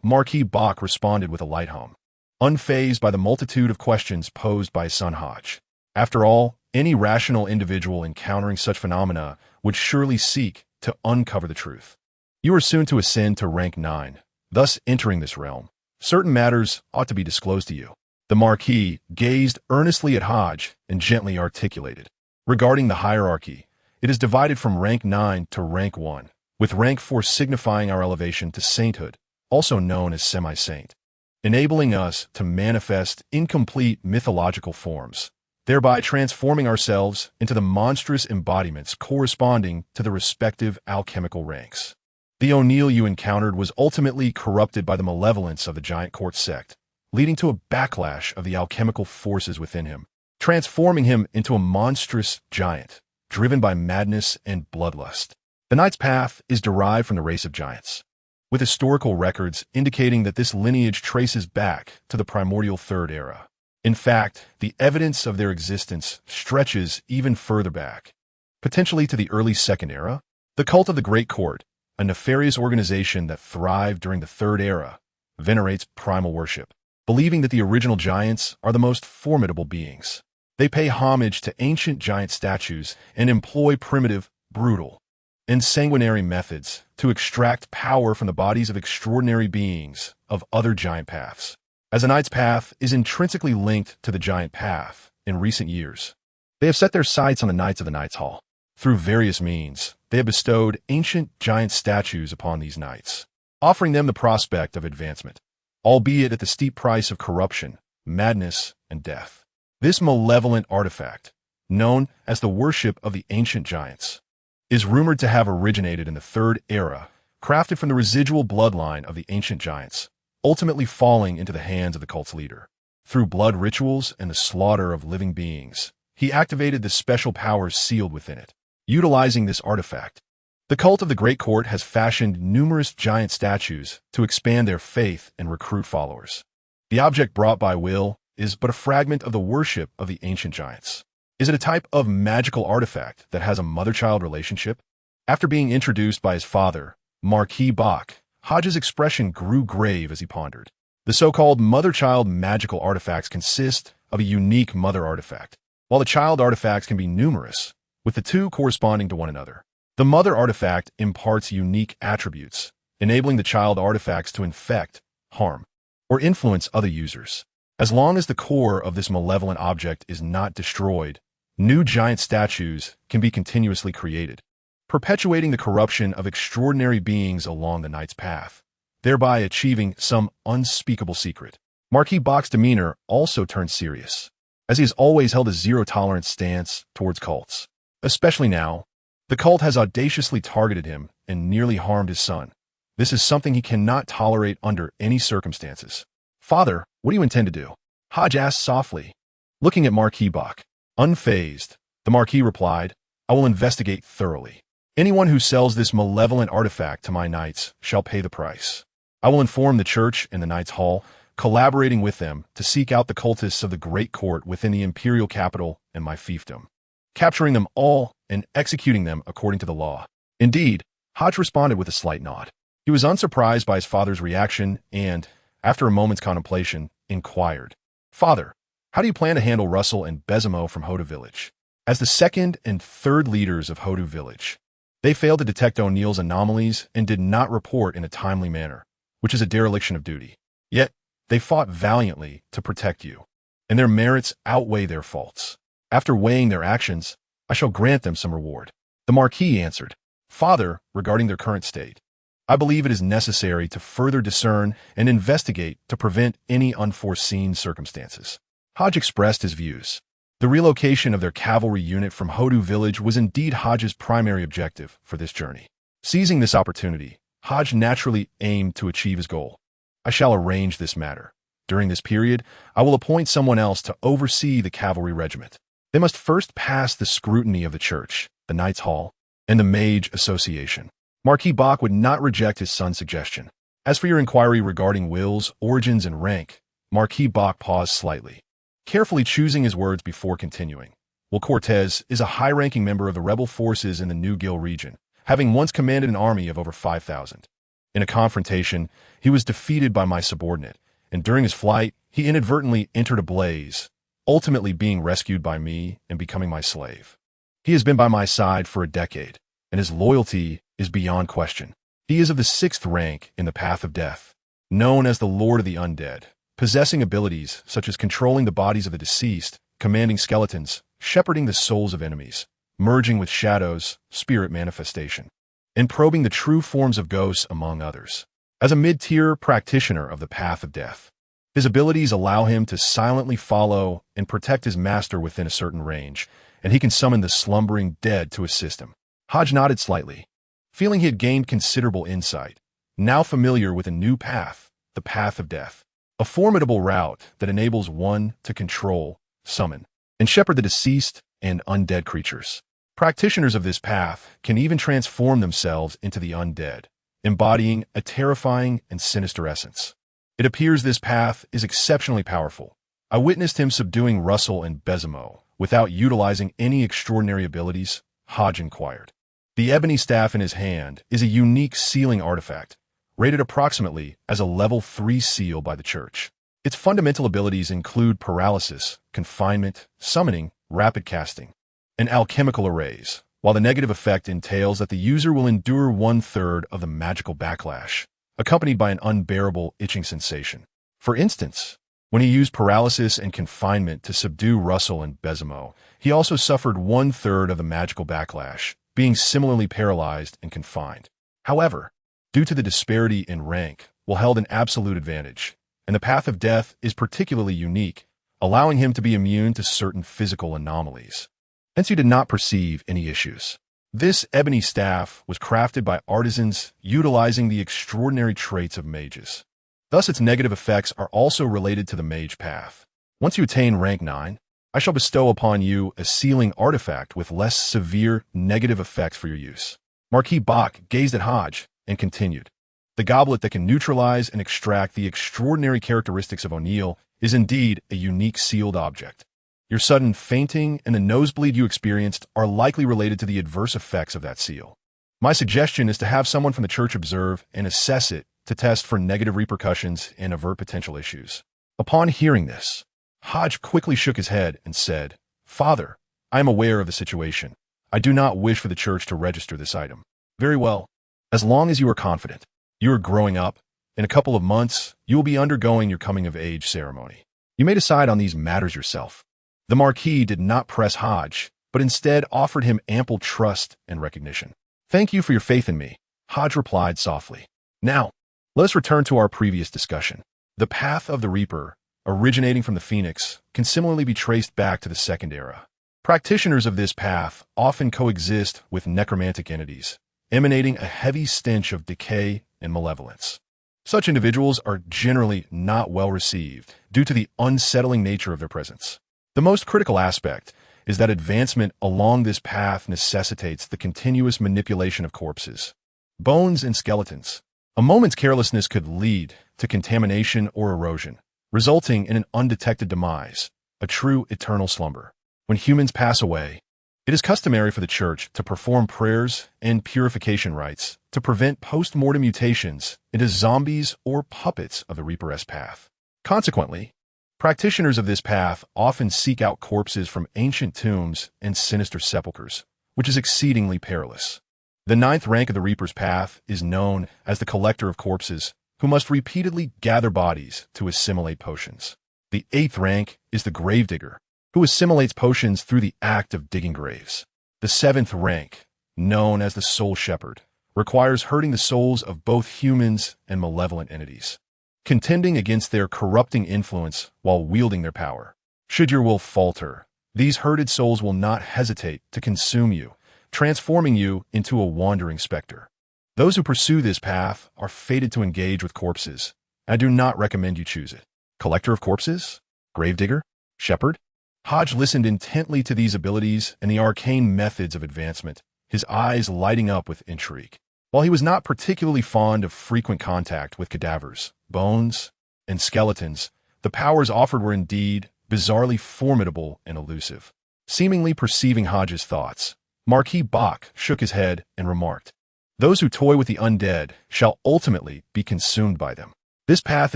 Marquis Bach responded with a light hum, unfazed by the multitude of questions posed by his son Hodge. After all, any rational individual encountering such phenomena would surely seek to uncover the truth. "You are soon to ascend to rank 9. Thus entering this realm, certain matters ought to be disclosed to you." The Marquis gazed earnestly at Hodge and gently articulated. "Regarding the hierarchy, it is divided from rank 9 to rank 1, with rank 4 signifying our elevation to sainthood, also known as semi-saint, enabling us to manifest incomplete mythological forms, thereby transforming ourselves into the monstrous embodiments corresponding to the respective alchemical ranks. The O'Neill you encountered was ultimately corrupted by the malevolence of the giant court sect, leading to a backlash of the alchemical forces within him, transforming him into a monstrous giant, driven by madness and bloodlust. The Knight's path is derived from the race of giants, with historical records indicating that this lineage traces back to the primordial Third Era. In fact, the evidence of their existence stretches even further back, potentially to the early Second Era. The cult of the Great Court, a nefarious organization that thrived during the Third Era, venerates primal worship, believing that the original giants are the most formidable beings. They pay homage to ancient giant statues and employ primitive, brutal, and sanguinary methods to extract power from the bodies of extraordinary beings of other giant paths. As a knight's path is intrinsically linked to the giant path, in recent years, they have set their sights on the knights of the Knights' Hall. Through various means, they have bestowed ancient giant statues upon these knights, offering them the prospect of advancement, albeit at the steep price of corruption, madness, and death. This malevolent artifact, known as the worship of the ancient giants, is rumored to have originated in the Third Era, crafted from the residual bloodline of the ancient giants, ultimately falling into the hands of the cult's leader. Through blood rituals and the slaughter of living beings, he activated the special powers sealed within it. Utilizing this artifact, the cult of the Great Court has fashioned numerous giant statues to expand their faith and recruit followers. The object brought by Will is but a fragment of the worship of the ancient giants. Is it a type of magical artifact that has a mother-child relationship? After being introduced by his father, Marquis Bach, Hodges' expression grew grave as he pondered. The so-called mother-child magical artifacts consist of a unique mother artifact, while the child artifacts can be numerous, with the two corresponding to one another. The mother artifact imparts unique attributes, enabling the child artifacts to infect, harm, or influence other users. As long as the core of this malevolent object is not destroyed, new giant statues can be continuously created, perpetuating the corruption of extraordinary beings along the knight's path, thereby achieving some unspeakable secret. Marquis Bach's demeanor also turned serious, as he has always held a zero-tolerance stance towards cults. Especially now, the cult has audaciously targeted him and nearly harmed his son. This is something he cannot tolerate under any circumstances. "Father, what do you intend to do?" Hodge asked softly, looking at Marquis Bach. Unfazed, the Marquis replied, "I will investigate thoroughly. Anyone who sells this malevolent artifact to my knights shall pay the price. I will inform the church and the Knights' Hall, collaborating with them to seek out the cultists of the Great Court within the imperial capital and my fiefdom, capturing them all and executing them according to the law." Indeed, Hodge responded with a slight nod. He was unsurprised by his father's reaction and, after a moment's contemplation, inquired, "Father, how do you plan to handle Russell and Bezimo from Hodu Village?" As the second and third leaders of Hodu Village, they failed to detect O'Neill's anomalies and did not report in a timely manner, which is a dereliction of duty. Yet, they fought valiantly to protect you, and their merits outweigh their faults. After weighing their actions, I shall grant them some reward. The Marquis answered, "Father, regarding their current state, I believe it is necessary to further discern and investigate to prevent any unforeseen circumstances." Hodge expressed his views. The relocation of their cavalry unit from Hodu Village was indeed Hodge's primary objective for this journey. Seizing this opportunity, Hodge naturally aimed to achieve his goal. "I shall arrange this matter. During this period, I will appoint someone else to oversee the cavalry regiment. They must first pass the scrutiny of the church, the Knights' Hall, and the Mage Association." Marquis Bach would not reject his son's suggestion. "As for your inquiry regarding Will's origins and rank," Marquis Bach paused slightly, carefully choosing his words before continuing. "Will Cortez is a high-ranking member of the rebel forces in the New Gil region, having once commanded an army of over 5,000. In a confrontation, he was defeated by my subordinate, and during his flight, he inadvertently entered a blaze, ultimately being rescued by me and becoming my slave. He has been by my side for a decade, and his loyalty is beyond question. He is of the 6th rank in the Path of Death, known as the Lord of the Undead, possessing abilities such as controlling the bodies of the deceased, commanding skeletons, shepherding the souls of enemies, merging with shadows, spirit manifestation, and probing the true forms of ghosts, among others. As a mid-tier practitioner of the Path of Death, his abilities allow him to silently follow and protect his master within a certain range, and he can summon the slumbering dead to assist him. Hodge nodded slightly, feeling he had gained considerable insight, now familiar with a new path, the Path of Death, a formidable route that enables one to control, summon, and shepherd the deceased and undead creatures. Practitioners of this path can even transform themselves into the undead, embodying a terrifying and sinister essence. It appears this path is exceptionally powerful. I witnessed him subduing Russell and Bezimo without utilizing any extraordinary abilities, Hodge inquired. The ebony staff in his hand is a unique sealing artifact, rated approximately as a level 3 seal by the church. Its fundamental abilities include paralysis, confinement, summoning, rapid casting, and alchemical arrays, while the negative effect entails that the user will endure 1/3 of the magical backlash, accompanied by an unbearable itching sensation. For instance, when he used paralysis and confinement to subdue Russell and Bezimo, he also suffered 1/3 of the magical backlash, being similarly paralyzed and confined. However, due to the disparity in rank, Will held an absolute advantage, and the path of death is particularly unique, allowing him to be immune to certain physical anomalies. Hence he did not perceive any issues. This ebony staff was crafted by artisans utilizing the extraordinary traits of mages. Thus its negative effects are also related to the mage path. Once you attain rank 9, I shall bestow upon you a sealing artifact with less severe negative effects for your use. Marquis Bach gazed at Hodge and continued. The goblet that can neutralize and extract the extraordinary characteristics of O'Neill is indeed a unique sealed object. Your sudden fainting and the nosebleed you experienced are likely related to the adverse effects of that seal. My suggestion is to have someone from the church observe and assess it to test for negative repercussions and avert potential issues. Upon hearing this, Hodge quickly shook his head and said, Father, I am aware of the situation. I do not wish for the church to register this item. Very well. As long as you are confident, you are growing up. In a couple of months, you will be undergoing your coming-of-age ceremony. You may decide on these matters yourself. The Marquis did not press Hodge, but instead offered him ample trust and recognition. Thank you for your faith in me, Hodge replied softly. Now, let us return to our previous discussion. The path of the Reaper, originating from the Phoenix, can similarly be traced back to the Second Era. Practitioners of this path often coexist with necromantic entities, emanating a heavy stench of decay and malevolence. Such individuals are generally not well received due to the unsettling nature of their presence. The most critical aspect is that advancement along this path necessitates the continuous manipulation of corpses, bones, and skeletons. A moment's carelessness could lead to contamination or erosion, resulting in an undetected demise, a true eternal slumber. When humans pass away, it is customary for the church to perform prayers and purification rites to prevent post-mortem mutations into zombies or puppets of the Reaper's path. Consequently, practitioners of this path often seek out corpses from ancient tombs and sinister sepulchres, which is exceedingly perilous. The 9th rank of the Reaper's path is known as the Collector of Corpses, who must repeatedly gather bodies to assimilate potions. The 8th rank is the Gravedigger, who assimilates potions through the act of digging graves. The 7th rank, known as the Soul Shepherd, requires hurting the souls of both humans and malevolent entities, contending against their corrupting influence while wielding their power. Should your will falter, these hurted souls will not hesitate to consume you, transforming you into a wandering specter. Those who pursue this path are fated to engage with corpses. I do not recommend you choose it. Collector of Corpses? Gravedigger? Shepherd? Hodge listened intently to these abilities and the arcane methods of advancement, his eyes lighting up with intrigue. While he was not particularly fond of frequent contact with cadavers, bones, and skeletons, the powers offered were indeed bizarrely formidable and elusive. Seemingly perceiving Hodge's thoughts, Marquis Bach shook his head and remarked, Those who toy with the undead shall ultimately be consumed by them. This path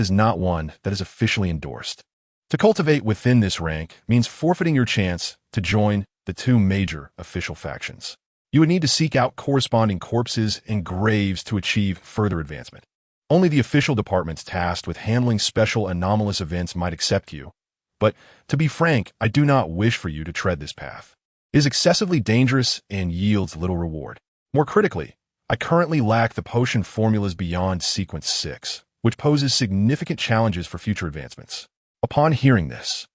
is not one that is officially endorsed. To cultivate within this rank means forfeiting your chance to join the 2 major official factions. You would need to seek out corresponding corpses and graves to achieve further advancement. Only the official departments tasked with handling special anomalous events might accept you, but to be frank, I do not wish for you to tread this path. It is excessively dangerous and yields little reward. More critically, I currently lack the potion formulas beyond Sequence 6, which poses significant challenges for future advancements. Upon hearing this,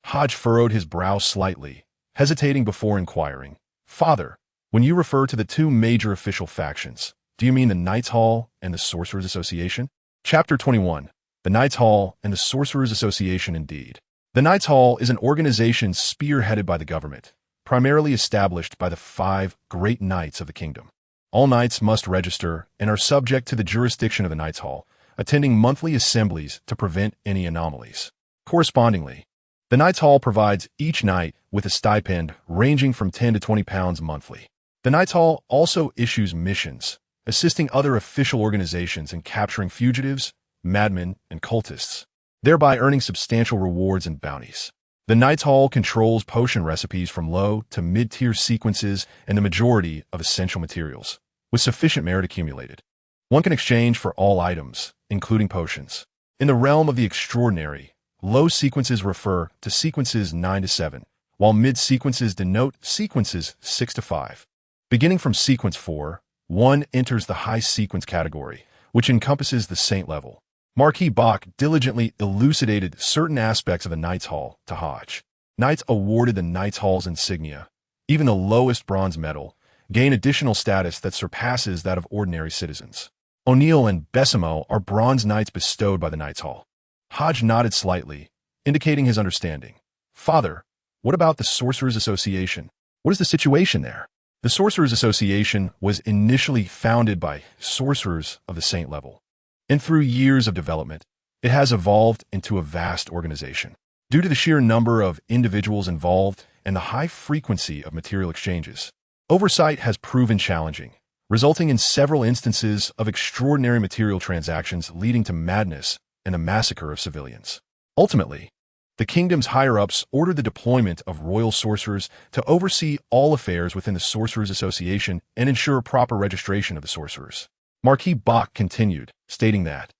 Hodge furrowed his brow slightly, hesitating before inquiring, Father, when you refer to the 2 major official factions, do you mean the Knights Hall and the Sorcerers Association? Chapter 21. The Knights Hall and the Sorcerers Association indeed. The Knights Hall is an organization spearheaded by the government, primarily established by the 5 great knights of the kingdom. All knights must register and are subject to the jurisdiction of the Knights Hall, attending monthly assemblies to prevent any anomalies. Correspondingly, the Knights Hall provides each knight with a stipend ranging from 10 to 20 pounds monthly. The Knights Hall also issues missions, assisting other official organizations in capturing fugitives, madmen, and cultists, thereby earning substantial rewards and bounties. The Knight's Hall controls potion recipes from low to mid-tier sequences and the majority of essential materials, with sufficient merit accumulated. One can exchange for all items, including potions. In the realm of the extraordinary, low sequences refer to sequences 9 to 7, while mid-sequences denote sequences 6 to 5. Beginning from sequence 4, one enters the high sequence category, which encompasses the saint level. Marquis Bach diligently elucidated certain aspects of the Knight's Hall to Hodge. Knights awarded the Knight's Hall's insignia, even the lowest bronze medal, gain additional status that surpasses that of ordinary citizens. O'Neill and Besimo are bronze knights bestowed by the Knight's Hall. Hodge nodded slightly, indicating his understanding. Father, what about the Sorcerers' Association? What is the situation there? The Sorcerers' Association was initially founded by sorcerers of the saint level, and through years of development, it has evolved into a vast organization. Due to the sheer number of individuals involved and the high frequency of material exchanges, oversight has proven challenging, resulting in several instances of extraordinary material transactions leading to madness and the massacre of civilians. Ultimately, the kingdom's higher-ups ordered the deployment of royal sorcerers to oversee all affairs within the Sorcerers' Association and ensure proper registration of the sorcerers. Marquis Bach continued, stating that,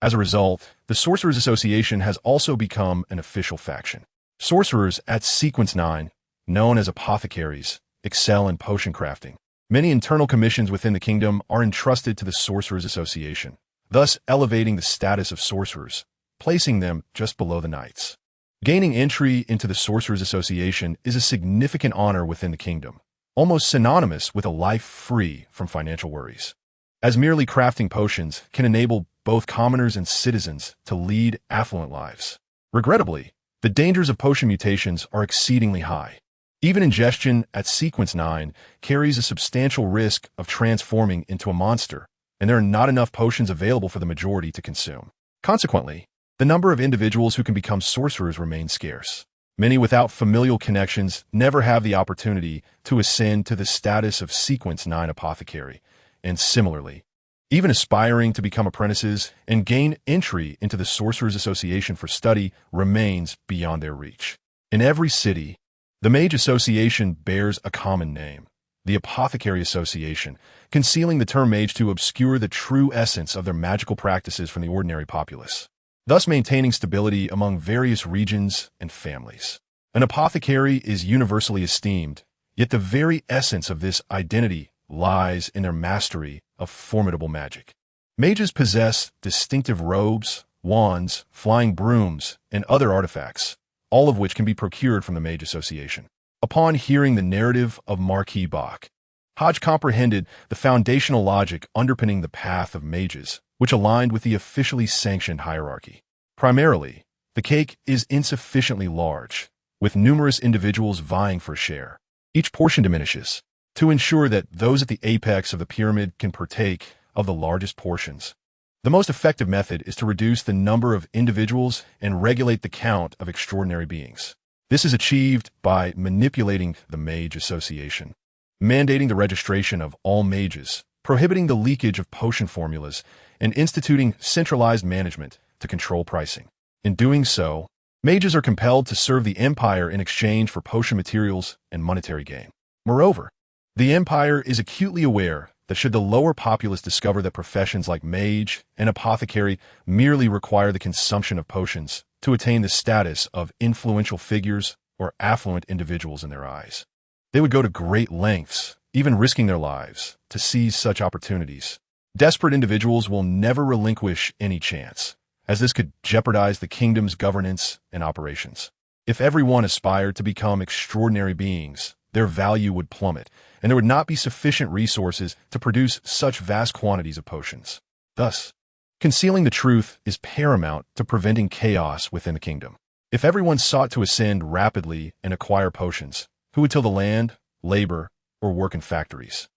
as a result, the Sorcerers' Association has also become an official faction. Sorcerers at Sequence 9, known as apothecaries, excel in potion crafting. Many internal commissions within the kingdom are entrusted to the Sorcerers' Association, thus elevating the status of sorcerers, placing them just below the knights. Gaining entry into the Sorcerers' Association is a significant honor within the kingdom, almost synonymous with a life free from financial worries, as merely crafting potions can enable both commoners and citizens to lead affluent lives. Regrettably, the dangers of potion mutations are exceedingly high. Even ingestion at Sequence 9 carries a substantial risk of transforming into a monster, and there are not enough potions available for the majority to consume. Consequently, the number of individuals who can become sorcerers remains scarce. Many without familial connections never have the opportunity to ascend to the status of Sequence 9 apothecary, and similarly, even aspiring to become apprentices and gain entry into the Sorcerers' Association for study remains beyond their reach. In every city, the Mage Association bears a common name, the Apothecary Association, concealing the term mage to obscure the true essence of their magical practices from the ordinary populace, thus maintaining stability among various regions and families. An apothecary is universally esteemed, yet the very essence of this identity lies in their mastery of formidable magic. Mages possess distinctive robes, wands, flying brooms, and other artifacts, all of which can be procured from the Mage Association. Upon hearing the narrative of Marquis Bach, Hodge comprehended the foundational logic underpinning the path of mages, which aligned with the officially sanctioned hierarchy. Primarily, the cake is insufficiently large, with numerous individuals vying for a share. Each portion diminishes, to ensure that those at the apex of the pyramid can partake of the largest portions. The most effective method is to reduce the number of individuals and regulate the count of extraordinary beings. This is achieved by manipulating the Mage Association, mandating the registration of all mages, prohibiting the leakage of potion formulas, and instituting centralized management to control pricing. In doing so, mages are compelled to serve the Empire in exchange for potion materials and monetary gain. Moreover, the Empire is acutely aware that should the lower populace discover that professions like mage and apothecary merely require the consumption of potions to attain the status of influential figures or affluent individuals in their eyes, they would go to great lengths, even risking their lives, to seize such opportunities. Desperate individuals will never relinquish any chance, as this could jeopardize the kingdom's governance and operations. If everyone aspired to become extraordinary beings, their value would plummet, and there would not be sufficient resources to produce such vast quantities of potions. Thus, concealing the truth is paramount to preventing chaos within the kingdom. If everyone sought to ascend rapidly and acquire potions, who would till the land, labor, or work in factories?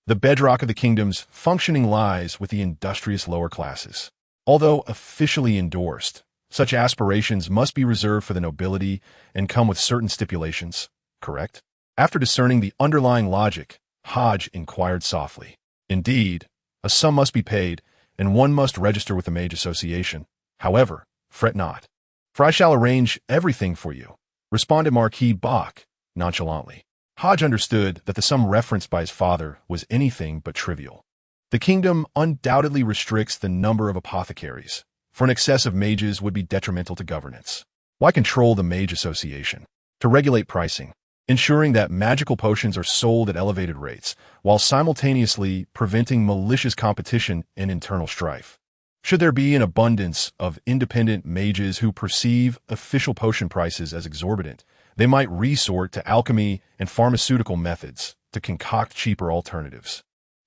The bedrock of the kingdom's functioning lies with the industrious lower classes. Although officially endorsed, such aspirations must be reserved for the nobility and come with certain stipulations, correct? After discerning the underlying logic, Hodge inquired softly. Indeed, a sum must be paid, and one must register with the Mage Association. However, fret not, for I shall arrange everything for you. responded Marquis Bach, nonchalantly. Hodge understood that the sum referenced by his father was anything but trivial. The kingdom undoubtedly restricts the number of apothecaries, for an excess of mages would be detrimental to governance. Why control the mage association? To regulate pricing, ensuring that magical potions are sold at elevated rates, while simultaneously preventing malicious competition and internal strife. Should there be an abundance of independent mages who perceive official potion prices as exorbitant, they might resort to alchemy and pharmaceutical methods to concoct cheaper alternatives,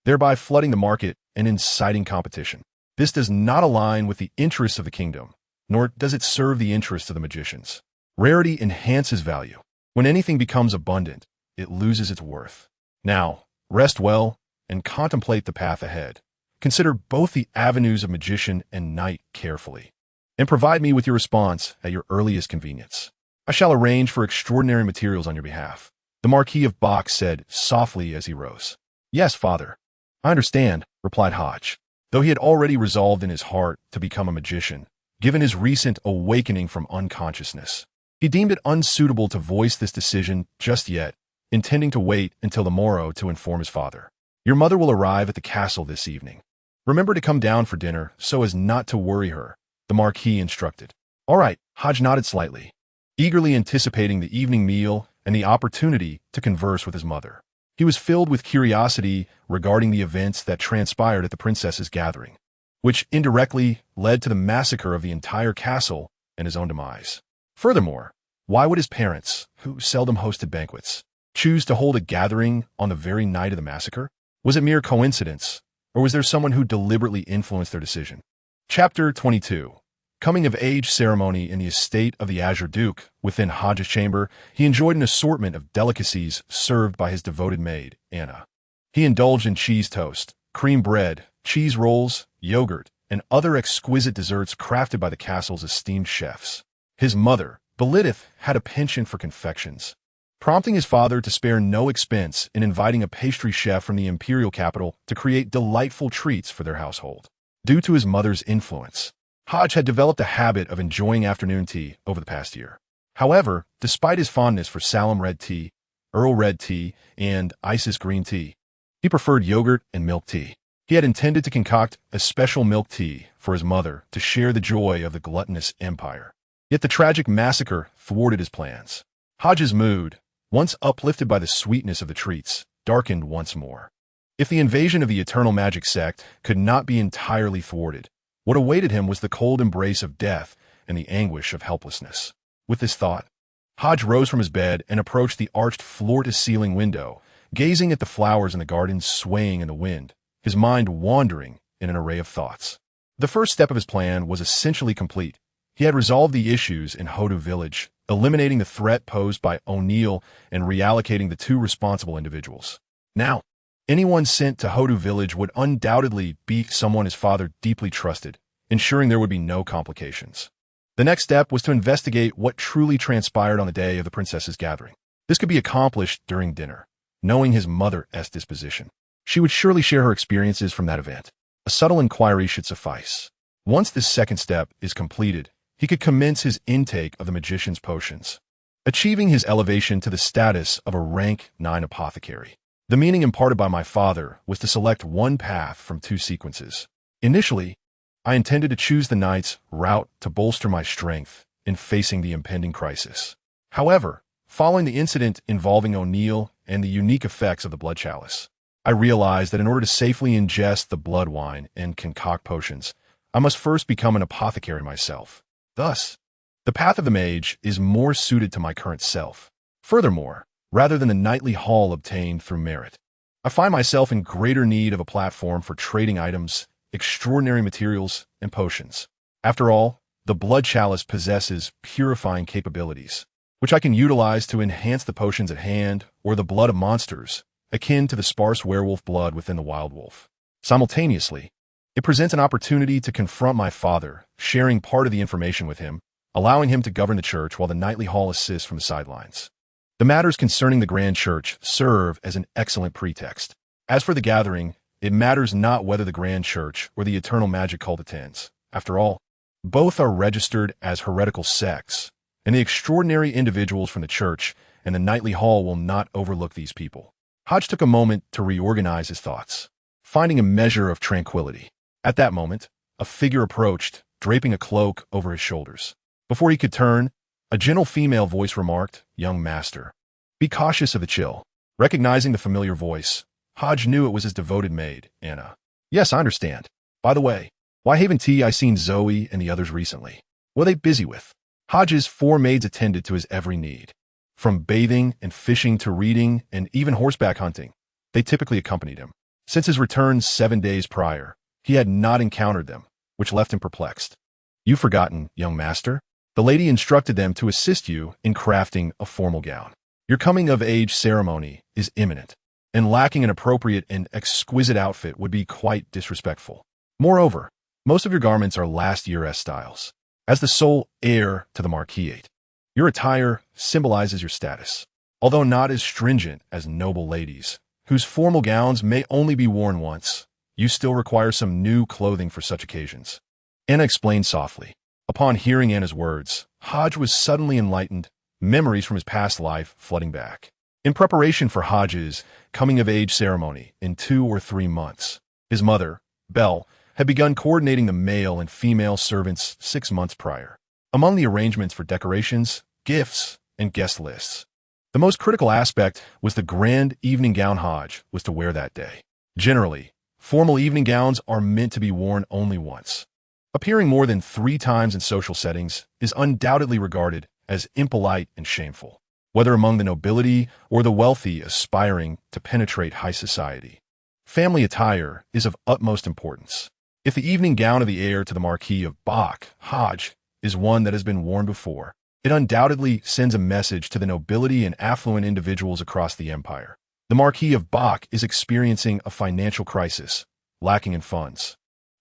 thereby flooding the market and inciting competition. This does not align with the interests of the kingdom, nor does it serve the interests of the magicians. Rarity enhances value. When anything becomes abundant, it loses its worth. Now, rest well and contemplate the path ahead. Consider both the avenues of magician and knight carefully, and provide me with your response at your earliest convenience. I shall arrange for extraordinary materials on your behalf, the Marquis of Bach said softly as he rose. Yes, father. I understand, replied Hodge, though he had already resolved in his heart to become a magician, given his recent awakening from unconsciousness. He deemed it unsuitable to voice this decision just yet, intending to wait until the morrow to inform his father. Your mother will arrive at the castle this evening. Remember to come down for dinner so as not to worry her, the Marquis instructed. All right, Hodge nodded slightly, eagerly anticipating the evening meal and the opportunity to converse with his mother. He was filled with curiosity regarding the events that transpired at the princess's gathering, which indirectly led to the massacre of the entire castle and his own demise. Furthermore, why would his parents, who seldom hosted banquets, choose to hold a gathering on the very night of the massacre? Was it mere coincidence, or was there someone who deliberately influenced their decision? Chapter 22. Coming-of-age ceremony in the estate of the Azure Duke. Within Hodges' chamber, he enjoyed an assortment of delicacies served by his devoted maid, Anna. He indulged in cheese toast, cream bread, cheese rolls, yogurt, and other exquisite desserts crafted by the castle's esteemed chefs. His mother, Belitith, had a penchant for confections, prompting his father to spare no expense in inviting a pastry chef from the imperial capital to create delightful treats for their household. Due to his mother's influence, Hodge had developed a habit of enjoying afternoon tea over the past year. However, despite his fondness for Salem red tea, Earl red tea, and Isis green tea, he preferred yogurt and milk tea. He had intended to concoct a special milk tea for his mother to share the joy of the gluttonous empire. Yet the tragic massacre thwarted his plans. Hodge's mood, once uplifted by the sweetness of the treats, darkened once more. If the invasion of the eternal magic sect could not be entirely thwarted, what awaited him was the cold embrace of death and the anguish of helplessness. With this thought, Hodge rose from his bed and approached the arched floor-to-ceiling window, gazing at the flowers in the garden swaying in the wind, his mind wandering in an array of thoughts. The first step of his plan was essentially complete. He had resolved the issues in Hodges village, eliminating the threat posed by O'Neill and reallocating the two responsible individuals. Now, anyone sent to Hodges village would undoubtedly be someone his father deeply trusted, ensuring there would be no complications. The next step was to investigate what truly transpired on the day of the princess's gathering. This could be accomplished during dinner, knowing his mother's disposition. She would surely share her experiences from that event. A subtle inquiry should suffice. Once this second step is completed, he could commence his intake of the magician's potions, achieving his elevation to the status of a rank 9 apothecary. The meaning imparted by my father was to select one path from two sequences. Initially, I intended to choose the knight's route to bolster my strength in facing the impending crisis. However, following the incident involving O'Neill and the unique effects of the blood chalice, I realized that in order to safely ingest the blood wine and concoct potions, I must first become an apothecary myself. Thus, the path of the mage is more suited to my current self. Furthermore, rather than the knightly haul obtained through merit, I find myself in greater need of a platform for trading items, extraordinary materials, and potions. After all, the blood chalice possesses purifying capabilities, which I can utilize to enhance the potions at hand or the blood of monsters, akin to the sparse werewolf blood within the wild wolf. Simultaneously, it presents an opportunity to confront my father, sharing part of the information with him, allowing him to govern the church while the knightly hall assists from the sidelines. The matters concerning the grand church serve as an excellent pretext. As for the gathering, it matters not whether the grand church or the eternal magic cult attends. After all, both are registered as heretical sects, and the extraordinary individuals from the church and the knightly hall will not overlook these people. Hodge took a moment to reorganize his thoughts, finding a measure of tranquility. At that moment, a figure approached, draping a cloak over his shoulders. Before he could turn, a gentle female voice remarked, "Young master, be cautious of the chill." Recognizing the familiar voice, Hodge knew it was his devoted maid, Anna. "Yes, I understand. By the way, why haven't I seen Zoe and the others recently? What are they busy with?" Hodge's 4 maids attended to his every need. From bathing and fishing to reading and even horseback hunting, they typically accompanied him. Since his return 7 days prior, he had not encountered them, which left him perplexed. "You've forgotten, young master." The lady instructed them to assist you in crafting a formal gown. Your coming-of-age ceremony is imminent, and lacking an appropriate and exquisite outfit would be quite disrespectful. Moreover, most of your garments are last year's styles. As the sole heir to the Marquis, your attire symbolizes your status, although not as stringent as noble ladies, whose formal gowns may only be worn once. You still require some new clothing for such occasions. Anna explained softly. Upon hearing Anna's words, Hodge was suddenly enlightened, memories from his past life flooding back. In preparation for Hodge's coming-of-age ceremony in 2 or 3 months, his mother, Belle, had begun coordinating the male and female servants 6 months prior. Among the arrangements for decorations, gifts, and guest lists, the most critical aspect was the grand evening gown Hodge was to wear that day. Generally, formal evening gowns are meant to be worn only once. Appearing more than 3 times in social settings is undoubtedly regarded as impolite and shameful, whether among the nobility or the wealthy aspiring to penetrate high society. Family attire is of utmost importance. If the evening gown of the heir to the Marquis of Hodge is one that has been worn before, it undoubtedly sends a message to the nobility and affluent individuals across the empire. The Marquis of is experiencing a financial crisis, lacking in funds.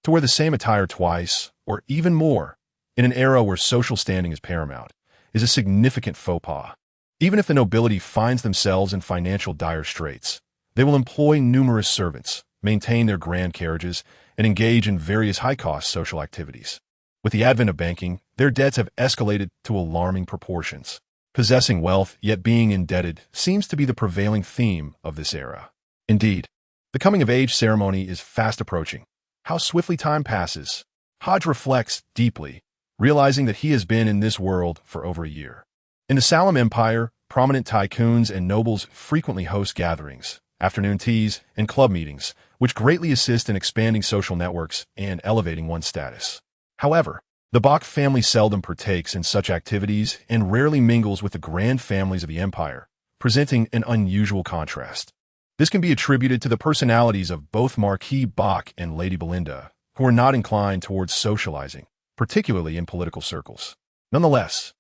To wear the same attire twice, or even more, in an era where social standing is paramount, is a significant faux pas. Even if the nobility finds themselves in financial dire straits, they will employ numerous servants, maintain their grand carriages, and engage in various high-cost social activities. With the advent of banking, their debts have escalated to alarming proportions. Possessing wealth, yet being indebted, seems to be the prevailing theme of this era. Indeed, the coming-of-age ceremony is fast approaching. How swiftly time passes. Hodge reflects deeply, realizing that he has been in this world for over a year. In the Salem Empire, prominent tycoons and nobles frequently host gatherings, afternoon teas, and club meetings, which greatly assist in expanding social networks and elevating one's status. However, the Bach family seldom partakes in such activities and rarely mingles with the grand families of the empire, presenting an unusual contrast. This can be attributed to the personalities of both Marquis Bach and Lady Belinda, who are not inclined towards socializing, particularly in political circles. Nonetheless,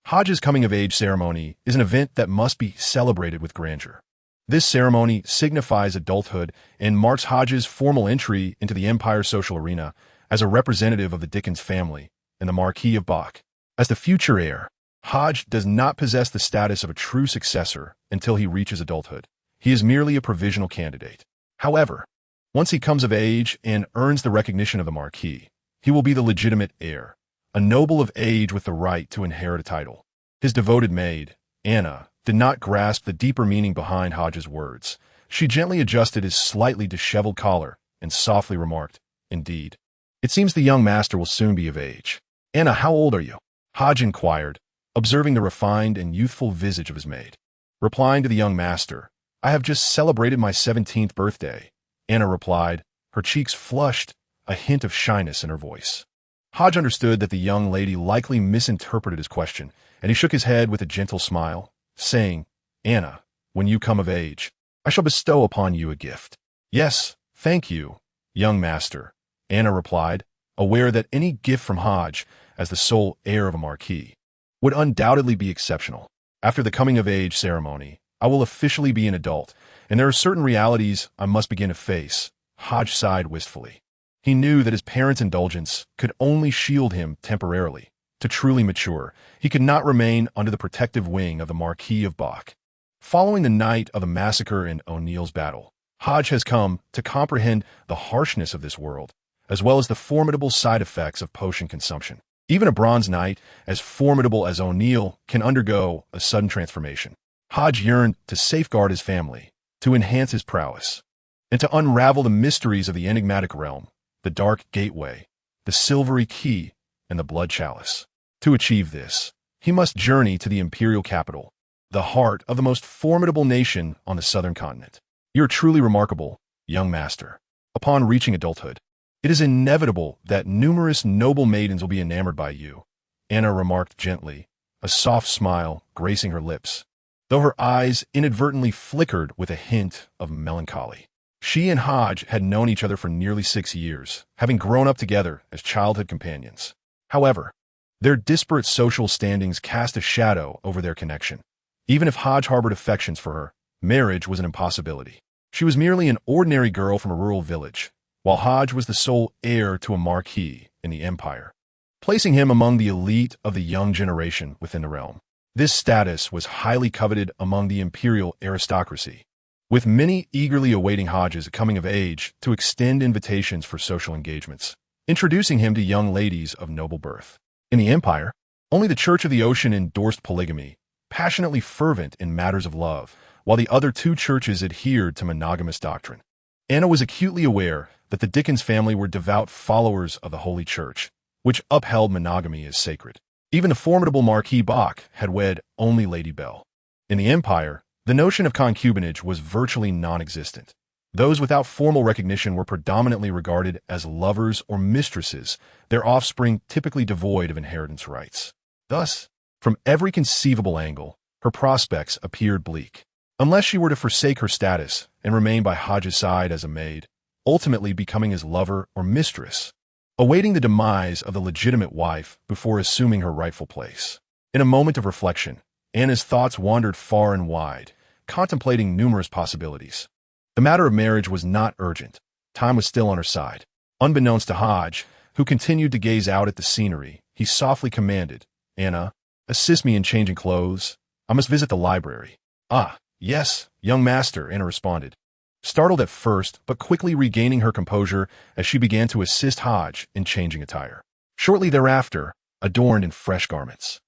Hodge's coming-of-age ceremony is an event that must be celebrated with grandeur. This ceremony signifies adulthood and marks Hodge's formal entry into the empire's social arena as a representative of the Dickens family and the Marquis of Bach. As the future heir, Hodge does not possess the status of a true successor until he reaches adulthood. He is merely a provisional candidate. However, once he comes of age and earns the recognition of the Marquis, he will be the legitimate heir, a noble of age with the right to inherit a title. His devoted maid, Anna, did not grasp the deeper meaning behind Hodge's words. She gently adjusted his slightly disheveled collar and softly remarked, "Indeed. It seems the young master will soon be of age." "Anna, how old are you?" Hodge inquired, observing the refined and youthful visage of his maid. Replying to the young master, "I have just celebrated my 17th birthday," Anna replied, her cheeks flushed, a hint of shyness in her voice. Hodge understood that the young lady likely misinterpreted his question, and he shook his head with a gentle smile, saying, "Anna, when you come of age, I shall bestow upon you a gift." "Yes, thank you, young master," Anna replied, aware that any gift from Hodge, as the sole heir of a marquis, would undoubtedly be exceptional. After the coming-of-age ceremony, I will officially be an adult, and there are certain realities I must begin to face. Hodge sighed wistfully. He knew that his parents' indulgence could only shield him temporarily. To truly mature, he could not remain under the protective wing of the Marquis of Bach. Following the night of the massacre and O'Neill's battle, Hodge has come to comprehend the harshness of this world, as well as the formidable side effects of potion consumption. Even a bronze knight, as formidable as O'Neill, can undergo a sudden transformation. Hodge yearned to safeguard his family, to enhance his prowess, and to unravel the mysteries of the enigmatic realm, the dark gateway, the silvery key, and the blood chalice. To achieve this, he must journey to the imperial capital, the heart of the most formidable nation on the southern continent. You're truly remarkable, young master. Upon reaching adulthood, it is inevitable that numerous noble maidens will be enamored by you, Anna remarked gently, a soft smile gracing her lips, though her eyes inadvertently flickered with a hint of melancholy. She and Hodge had known each other for nearly 6 years, having grown up together as childhood companions. However, their disparate social standings cast a shadow over their connection. Even if Hodge harbored affections for her, marriage was an impossibility. She was merely an ordinary girl from a rural village, while Hodge was the sole heir to a Marquis in the Empire, placing him among the elite of the young generation within the realm. This status was highly coveted among the imperial aristocracy, with many eagerly awaiting Hodge's coming of age to extend invitations for social engagements, introducing him to young ladies of noble birth. In the Empire, only the Church of the Ocean endorsed polygamy, passionately fervent in matters of love, while the other 2 churches adhered to monogamous doctrine. Anna was acutely aware that the Dickens family were devout followers of the Holy Church, which upheld monogamy as sacred. Even the formidable Marquis Bach had wed only Lady Belle. In the Empire, the notion of concubinage was virtually non-existent. Those without formal recognition were predominantly regarded as lovers or mistresses, their offspring typically devoid of inheritance rights. Thus, from every conceivable angle, her prospects appeared bleak. Unless she were to forsake her status and remain by Hodge's side as a maid, ultimately becoming his lover or mistress, awaiting the demise of the legitimate wife before assuming her rightful place. In a moment of reflection, Anna's thoughts wandered far and wide, contemplating numerous possibilities. The matter of marriage was not urgent. Time was still on her side. Unbeknownst to Hodge, who continued to gaze out at the scenery, he softly commanded, "Anna, assist me in changing clothes. I must visit the library." "Ah, yes, young master," Anna responded, startled at first, but quickly regaining her composure as she began to assist Hodge in changing attire. Shortly thereafter, adorned in fresh garments,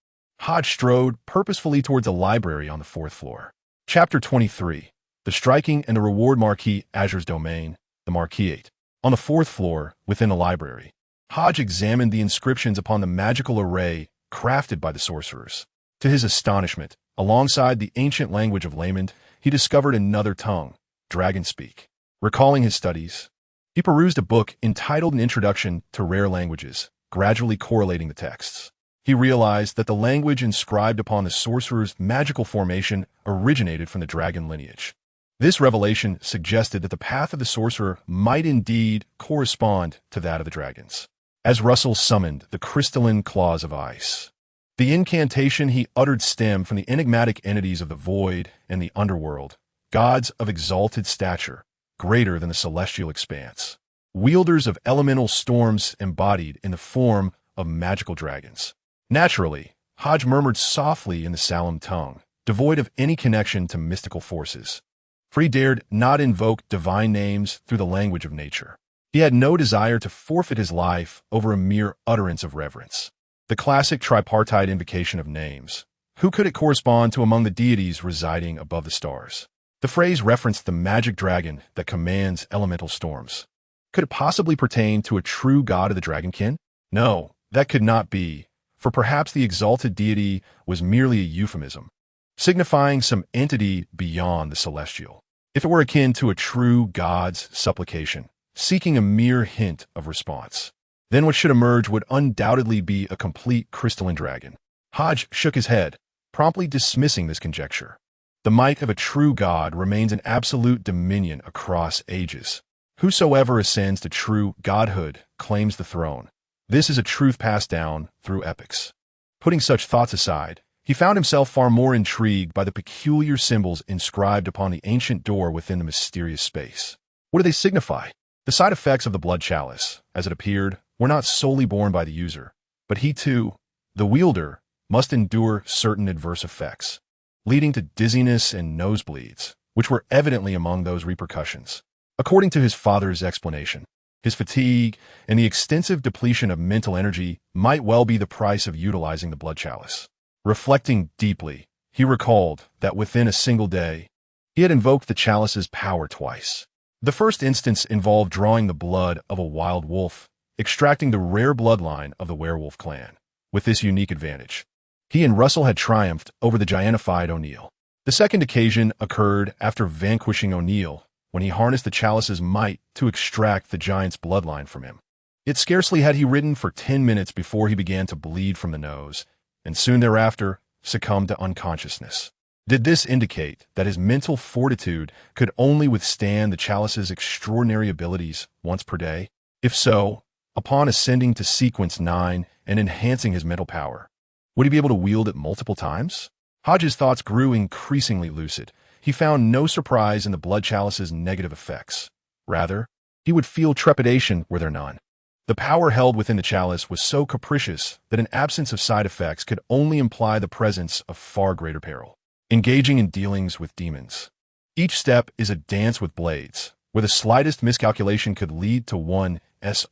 Hodge strode purposefully towards the library on the 4th floor. Chapter 23. The Striking and the Reward. Marquis Azure's Domain, the Marquis. On the 4th floor, within the library, Hodge examined the inscriptions upon the magical array crafted by the sorcerers. To his astonishment, alongside the ancient language of Layman, he discovered another tongue, Dragon Speak. Recalling his studies, he perused a book entitled An Introduction to Rare Languages, gradually correlating the texts. He realized that the language inscribed upon the sorcerer's magical formation originated from the dragon lineage. This revelation suggested that the path of the sorcerer might indeed correspond to that of the dragons. As Russell summoned the crystalline claws of ice, the incantation he uttered stemmed from the enigmatic entities of the void and the underworld, gods of exalted stature, greater than the celestial expanse, wielders of elemental storms embodied in the form of magical dragons. Naturally, Hodge murmured softly in the Salam tongue, devoid of any connection to mystical forces, for he dared not invoke divine names through the language of nature. He had no desire to forfeit his life over a mere utterance of reverence. The classic tripartite invocation of names. Who could it correspond to among the deities residing above the stars? The phrase referenced the magic dragon that commands elemental storms. Could it possibly pertain to a true god of the dragonkin? No, that could not be, for perhaps the exalted deity was merely a euphemism, signifying some entity beyond the celestial. If it were akin to a true god's supplication, seeking a mere hint of response, then what should emerge would undoubtedly be a complete crystalline dragon. Hodge shook his head, promptly dismissing this conjecture. The might of a true god remains an absolute dominion across ages. Whosoever ascends to true godhood claims the throne. This is a truth passed down through epics. Putting such thoughts aside, he found himself far more intrigued by the peculiar symbols inscribed upon the ancient door within the mysterious space. What do they signify? The side effects of the blood chalice, as it appeared, were not solely borne by the user, but he too, the wielder, must endure certain adverse effects, leading to dizziness and nosebleeds, which were evidently among those repercussions. According to his father's explanation, His fatigue and the extensive depletion of mental energy might well be the price of utilizing the blood chalice. Reflecting deeply, he recalled that within a single day, he had invoked the chalice's power twice. The first instance involved drawing the blood of a wild wolf, extracting the rare bloodline of the werewolf clan. With this unique advantage, he and Russell had triumphed over the giantified O'Neill. The second occasion occurred after vanquishing O'Neill, when he harnessed the chalice's might to extract the giant's bloodline from him. Yet scarcely had he ridden for 10 minutes before he began to bleed from the nose, and soon thereafter succumbed to unconsciousness. Did this indicate that his mental fortitude could only withstand the chalice's extraordinary abilities once per day? If so, upon ascending to sequence 9 and enhancing his mental power, would he be able to wield it multiple times? Hodges' thoughts grew increasingly lucid. He found no surprise in the blood chalice's negative effects. Rather, he would feel trepidation were there none. The power held within the chalice was so capricious that an absence of side effects could only imply the presence of far greater peril. Engaging in dealings with demons. Each step is a dance with blades, where the slightest miscalculation could lead to one's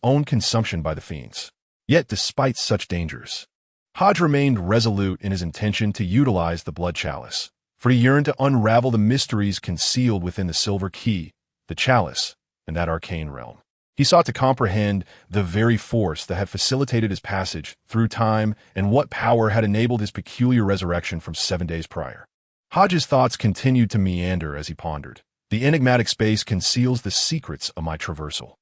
own consumption by the fiends. Yet despite such dangers, Hodge remained resolute in his intention to utilize the blood chalice, for he yearned to unravel the mysteries concealed within the silver key, the chalice, and that arcane realm. He sought to comprehend the very force that had facilitated his passage through time and what power had enabled his peculiar resurrection from 7 days prior. Hodges' thoughts continued to meander as he pondered. The enigmatic space conceals the secrets of my traversal.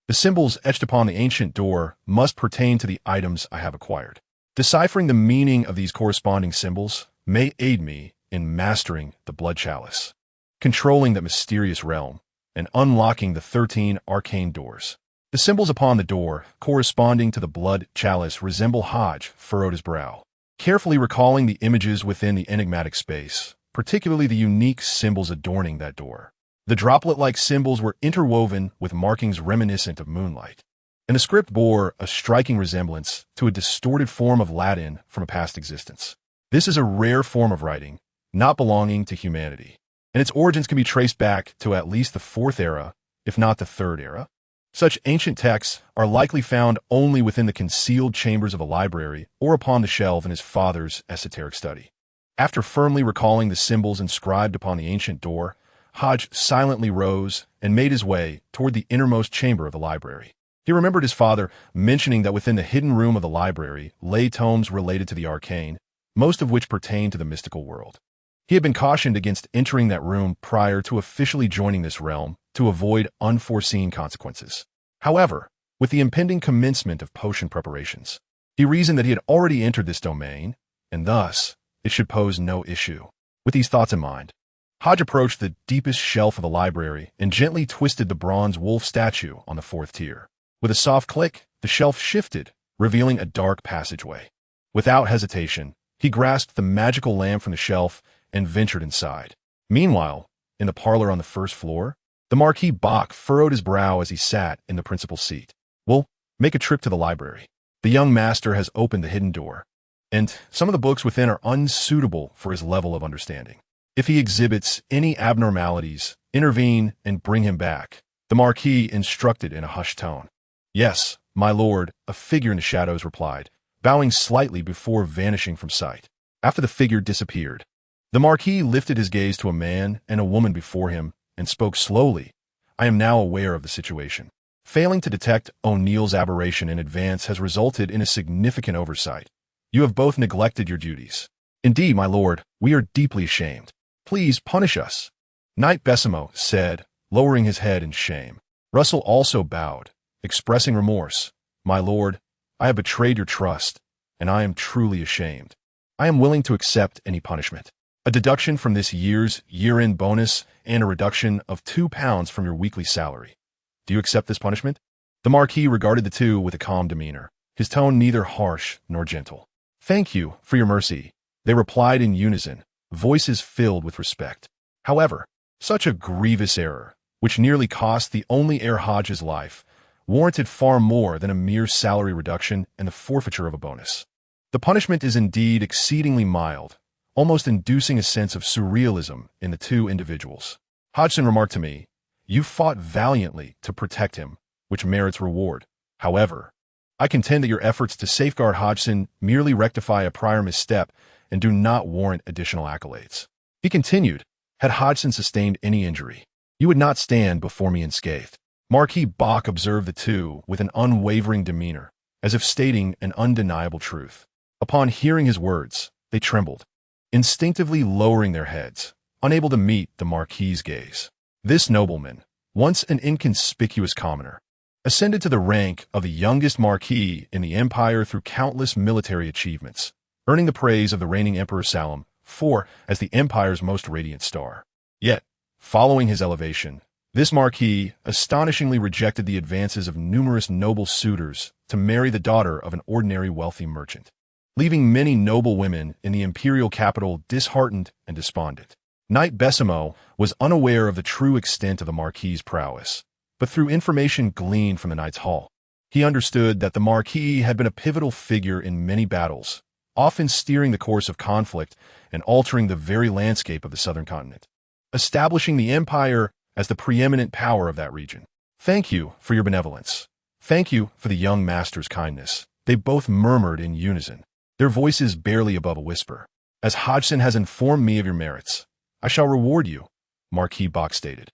The symbols etched upon the ancient door must pertain to the items I have acquired. Deciphering the meaning of these corresponding symbols may aid me in mastering the blood chalice, controlling that mysterious realm, and unlocking the 13 arcane doors. The symbols upon the door, corresponding to the blood chalice, resemble. Hodge furrowed his brow, carefully recalling the images within the enigmatic space, particularly the unique symbols adorning that door. The droplet-like symbols were interwoven with markings reminiscent of moonlight, and the script bore a striking resemblance to a distorted form of Latin from a past existence. This is a rare form of writing, not belonging to humanity, and its origins can be traced back to at least the 4th era, if not the 3rd era. Such ancient texts are likely found only within the concealed chambers of a library or upon the shelf in his father's esoteric study. After firmly recalling the symbols inscribed upon the ancient door, Hodge silently rose and made his way toward the innermost chamber of the library. He remembered his father mentioning that within the hidden room of the library lay tomes related to the arcane, most of which pertained to the mystical world. He had been cautioned against entering that room prior to officially joining this realm to avoid unforeseen consequences. However, with the impending commencement of potion preparations, he reasoned that he had already entered this domain, and thus it should pose no issue. With these thoughts in mind, Hodge approached the deepest shelf of the library and gently twisted the bronze wolf statue on the 4th tier. With a soft click, the shelf shifted, revealing a dark passageway. Without hesitation, he grasped the magical lamp from the shelf and ventured inside. Meanwhile, in the parlor on the 1st floor, the Marquis Bach furrowed his brow as he sat in the principal seat. "We'll make a trip to the library. The young master has opened the hidden door, and some of the books within are unsuitable for his level of understanding. If he exhibits any abnormalities, intervene and bring him back," the Marquis instructed in a hushed tone. "Yes, my lord," a figure in the shadows replied, bowing slightly before vanishing from sight. After the figure disappeared, the Marquis lifted his gaze to a man and a woman before him and spoke slowly. "I am now aware of the situation. Failing to detect O'Neill's aberration in advance has resulted in a significant oversight. You have both neglected your duties. Indeed, my lord, we are deeply ashamed. Please punish us." Knight Besimo said, lowering his head in shame. Russell also bowed, expressing remorse. "My lord, I have betrayed your trust, and I am truly ashamed. I am willing to accept any punishment. A deduction from this year's year-end bonus and a reduction of £2 from your weekly salary. Do you accept this punishment?" The Marquis regarded the two with a calm demeanor, his tone neither harsh nor gentle. "Thank you for your mercy," they replied in unison, voices filled with respect. However, such a grievous error, which nearly cost the only heir Hodge's life, warranted far more than a mere salary reduction and the forfeiture of a bonus. The punishment is indeed exceedingly mild, almost inducing a sense of surrealism in the two individuals. Hodgson remarked to me, "You fought valiantly to protect him, which merits reward. However, I contend that your efforts to safeguard Hodgson merely rectify a prior misstep and do not warrant additional accolades. He continued, had Hodgson sustained any injury, you would not stand before me unscathed. Marquis Bach observed the two with an unwavering demeanor, as if stating an undeniable truth. Upon hearing his words, they trembled, instinctively lowering their heads, unable to meet the Marquis's gaze. This nobleman, once an inconspicuous commoner, ascended to the rank of the youngest Marquis in the empire through countless military achievements, earning the praise of the reigning Emperor Salim IV as the empire's most radiant star. Yet, following his elevation, this Marquis astonishingly rejected the advances of numerous noble suitors to marry the daughter of an ordinary wealthy merchant, leaving many noble women in the imperial capital disheartened and despondent. Knight Besimo was unaware of the true extent of the Marquis's prowess, but through information gleaned from the Knight's Hall, he understood that the Marquis had been a pivotal figure in many battles, often steering the course of conflict and altering the very landscape of the southern continent, establishing the empire as the preeminent power of that region. Thank you for your benevolence. Thank you for the young master's kindness. They both murmured in unison, their voices barely above a whisper. As Hodgson has informed me of your merits, I shall reward you, Marquis Bach stated,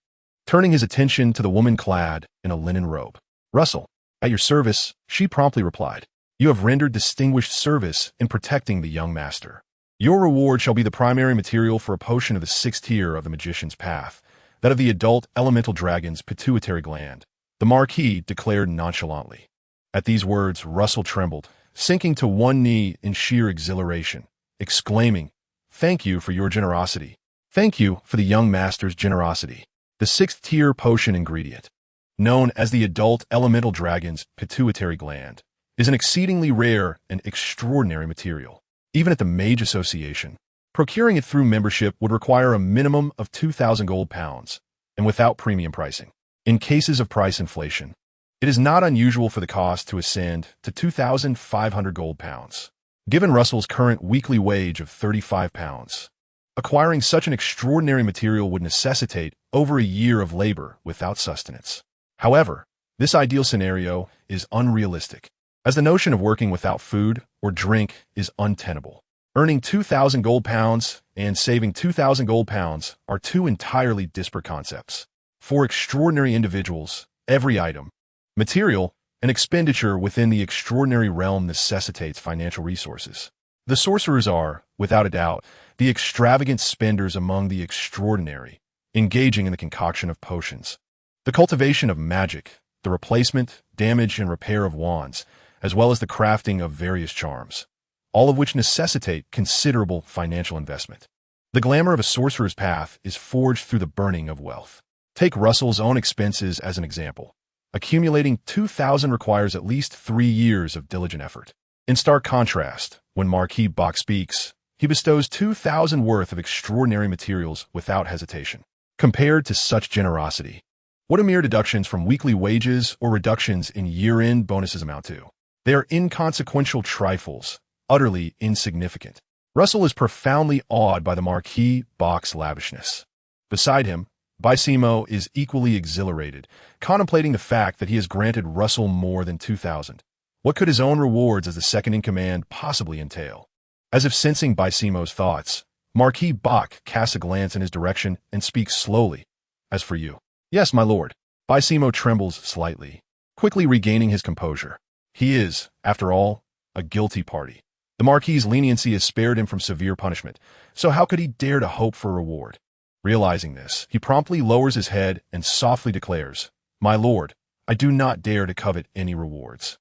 turning his attention to the woman clad in a linen robe. Russell, at your service, she promptly replied. You have rendered distinguished service in protecting the young master. Your reward shall be the primary material for a potion of the 6th tier of the magician's path, that of the adult elemental dragon's pituitary gland, the Marquis declared nonchalantly. At these words, Russell trembled, sinking to one knee in sheer exhilaration, exclaiming, Thank you for your generosity. Thank you for the young master's generosity. The 6th tier potion ingredient, known as the adult elemental dragon's pituitary gland, is an exceedingly rare and extraordinary material. Even at the Mage Association, procuring it through membership would require a minimum of 2,000 gold pounds, and without premium pricing. In cases of price inflation, it is not unusual for the cost to ascend to 2,500 gold pounds. Given Russell's current weekly wage of 35 pounds, acquiring such an extraordinary material would necessitate over a year of labor without sustenance. However, this ideal scenario is unrealistic, as the notion of working without food or drink is untenable. Earning 2,000 gold pounds and saving 2,000 gold pounds are two entirely disparate concepts. For extraordinary individuals, every item, material, and expenditure within the extraordinary realm necessitates financial resources. The sorcerers are, without a doubt, the extravagant spenders among the extraordinary, engaging in the concoction of potions, the cultivation of magic, the replacement, damage, and repair of wands, as well as the crafting of various charms, all of which necessitate considerable financial investment. The glamour of a sorcerer's path is forged through the burning of wealth. Take Russell's own expenses as an example. Accumulating 2,000 requires at least 3 years of diligent effort. In stark contrast, when Marquis Bach speaks, he bestows 2,000 worth of extraordinary materials without hesitation. Compared to such generosity, what a mere deductions from weekly wages or reductions in year-end bonuses amount to. They are inconsequential trifles, utterly insignificant. Russell is profoundly awed by the Marquis Bach's lavishness. Beside him, Bicemo is equally exhilarated, contemplating the fact that he has granted Russell more than 2,000. What could his own rewards as the second-in-command possibly entail? As if sensing Bicemo's thoughts, Marquis Bach casts a glance in his direction and speaks slowly. As for you. Yes, my lord. Bicemo trembles slightly, quickly regaining his composure. He is, after all, a guilty party. The Marquis's leniency has spared him from severe punishment, so how could he dare to hope for a reward? Realizing this, he promptly lowers his head and softly declares, My lord, I do not dare to covet any rewards.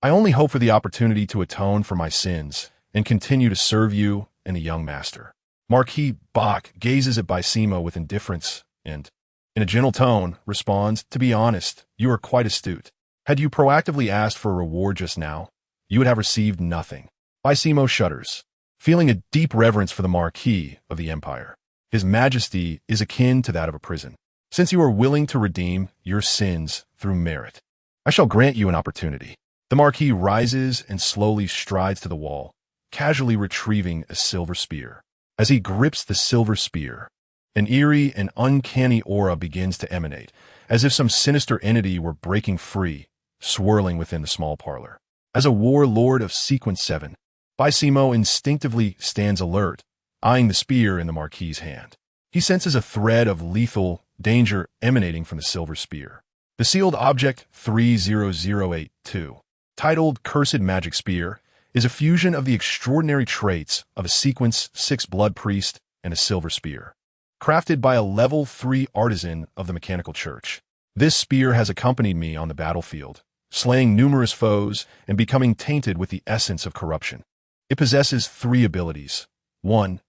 I only hope for the opportunity to atone for my sins and continue to serve you and the young master. Marquis Bach gazes at Bicemo with indifference and, in a gentle tone, responds, To be honest, you are quite astute. Had you proactively asked for a reward just now, you would have received nothing. Bicemo shudders, feeling a deep reverence for the Marquis of the Empire. His majesty is akin to that of a prison. Since you are willing to redeem your sins through merit, I shall grant you an opportunity. The Marquis rises and slowly strides to the wall, casually retrieving a silver spear. As he grips the silver spear, an eerie and uncanny aura begins to emanate, as if some sinister entity were breaking free, swirling within the small parlor. As a warlord of Sequence 7, Bicemo instinctively stands alert, eyeing the spear in the Marquis' hand. He senses a thread of lethal danger emanating from the silver spear. The sealed object 30082, titled Cursed Magic Spear, is a fusion of the extraordinary traits of a Sequence 6 Blood Priest and a silver spear. Crafted by a level 3 artisan of the Mechanical Church, this spear has accompanied me on the battlefield, slaying numerous foes and becoming tainted with the essence of corruption. It possesses 3 abilities. 1.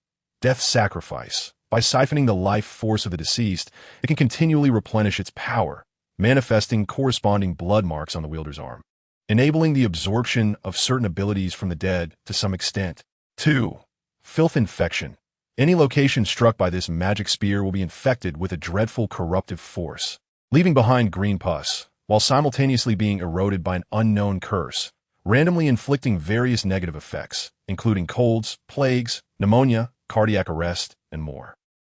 Death Sacrifice. By siphoning the life force of the deceased, it can continually replenish its power, manifesting corresponding blood marks on the wielder's arm, enabling the absorption of certain abilities from the dead to some extent. 2. Filth Infection. Any location struck by this magic spear will be infected with a dreadful corruptive force, leaving behind green pus, while simultaneously being eroded by an unknown curse, randomly inflicting various negative effects, including colds, plagues, pneumonia, cardiac arrest, and more.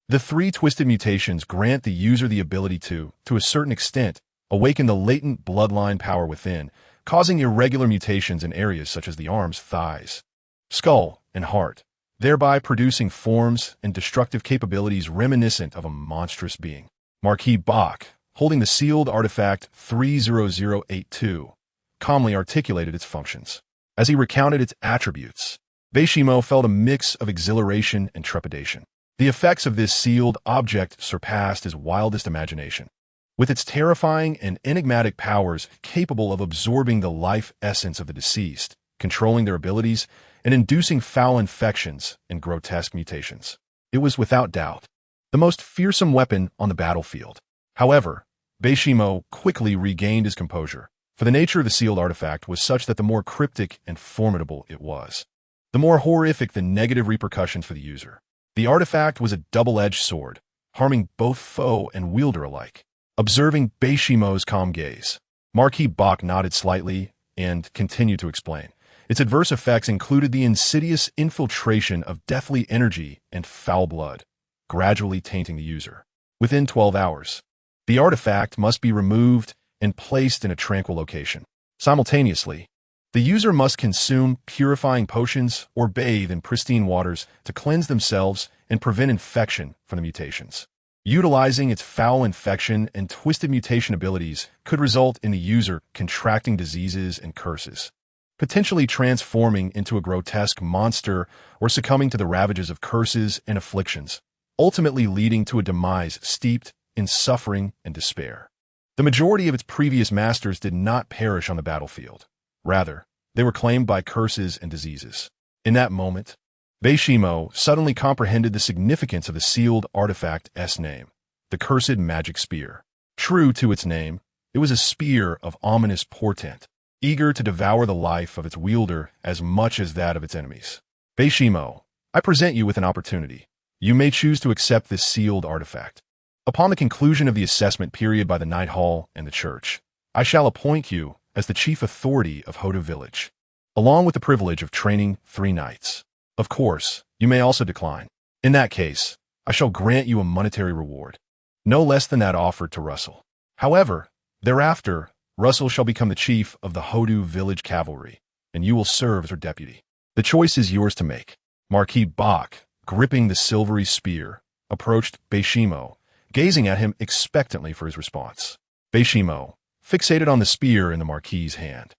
The 3 twisted mutations grant the user the ability to a certain extent, awaken the latent bloodline power within, causing irregular mutations in areas such as the arms, thighs, skull, and heart, thereby producing forms and destructive capabilities reminiscent of a monstrous being. Marquis Bach, holding the sealed artifact 30082, calmly articulated its functions. As he recounted its attributes, Bicemo felt a mix of exhilaration and trepidation. The effects of this sealed object surpassed his wildest imagination. With its terrifying and enigmatic powers capable of absorbing the life essence of the deceased, controlling their abilities, and inducing foul infections and grotesque mutations, it was without doubt the most fearsome weapon on the battlefield. However, Bicemo quickly regained his composure, for the nature of the sealed artifact was such that the more cryptic and formidable it was, the more horrific the negative repercussions for the user. The artifact was a double-edged sword, harming both foe and wielder alike. Observing Bicemo's calm gaze, Marquis Bach nodded slightly and continued to explain. Its adverse effects included the insidious infiltration of deathly energy and foul blood, gradually tainting the user. Within 12 hours, the artifact must be removed and placed in a tranquil location. Simultaneously, the user must consume purifying potions or bathe in pristine waters to cleanse themselves and prevent infection from the mutations. Utilizing its foul infection and twisted mutation abilities could result in the user contracting diseases and curses, potentially transforming into a grotesque monster or succumbing to the ravages of curses and afflictions, ultimately leading to a demise steeped in suffering and despair. The majority of its previous masters did not perish on the battlefield. Rather, they were claimed by curses and diseases. In that moment, Bicemo suddenly comprehended the significance of the sealed artifact's name, the Cursed Magic Spear. True to its name, it was a spear of ominous portent, eager to devour the life of its wielder as much as that of its enemies. Bicemo, I present you with an opportunity. You may choose to accept this sealed artifact. Upon the conclusion of the assessment period by the Night Hall and the Church, I shall appoint you as the chief authority of Hodges Village, along with the privilege of training 3 knights. Of course, you may also decline. In that case, I shall grant you a monetary reward, no less than that offered to Russell. However, thereafter, Russell shall become the chief of the Hodges Village Cavalry, and you will serve as her deputy. The choice is yours to make. Marquis Bach, gripping the silvery spear, approached Bicemo, gazing at him expectantly for his response. Bicemo, fixated on the spear in the Marquis' hand,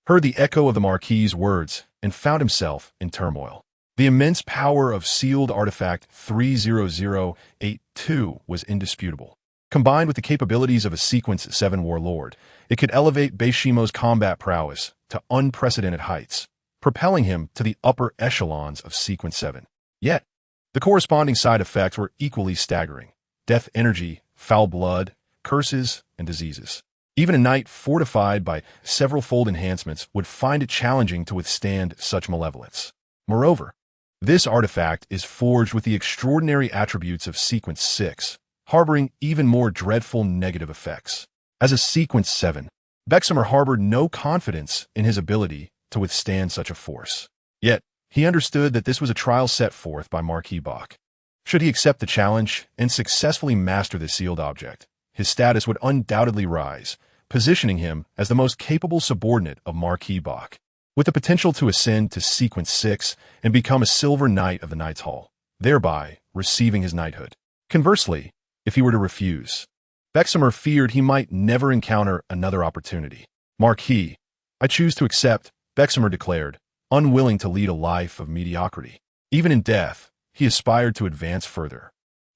heard the echo of the Marquis' words and found himself in turmoil. The immense power of sealed artifact 30082 was indisputable. Combined with the capabilities of a Sequence 7 warlord, it could elevate Bicemo's combat prowess to unprecedented heights, propelling him to the upper echelons of Sequence 7. Yet, the corresponding side effects were equally staggering: death energy, foul blood, curses, and diseases. Even a knight fortified by several-fold enhancements would find it challenging to withstand such malevolence. Moreover, this artifact is forged with the extraordinary attributes of Sequence 6, harboring even more dreadful negative effects. As a Sequence 7, Bicemo harbored no confidence in his ability to withstand such a force. Yet, he understood that this was a trial set forth by Marquis Bach. Should he accept the challenge and successfully master the sealed object, his status would undoubtedly rise, positioning him as the most capable subordinate of Marquis Bach, with the potential to ascend to Sequence 6 and become a Silver Knight of the Knight's Hall, thereby receiving his knighthood. Conversely, if he were to refuse, Bessemer feared he might never encounter another opportunity. Marquis, I choose to accept, Bessemer declared, unwilling to lead a life of mediocrity. Even in death, he aspired to advance further.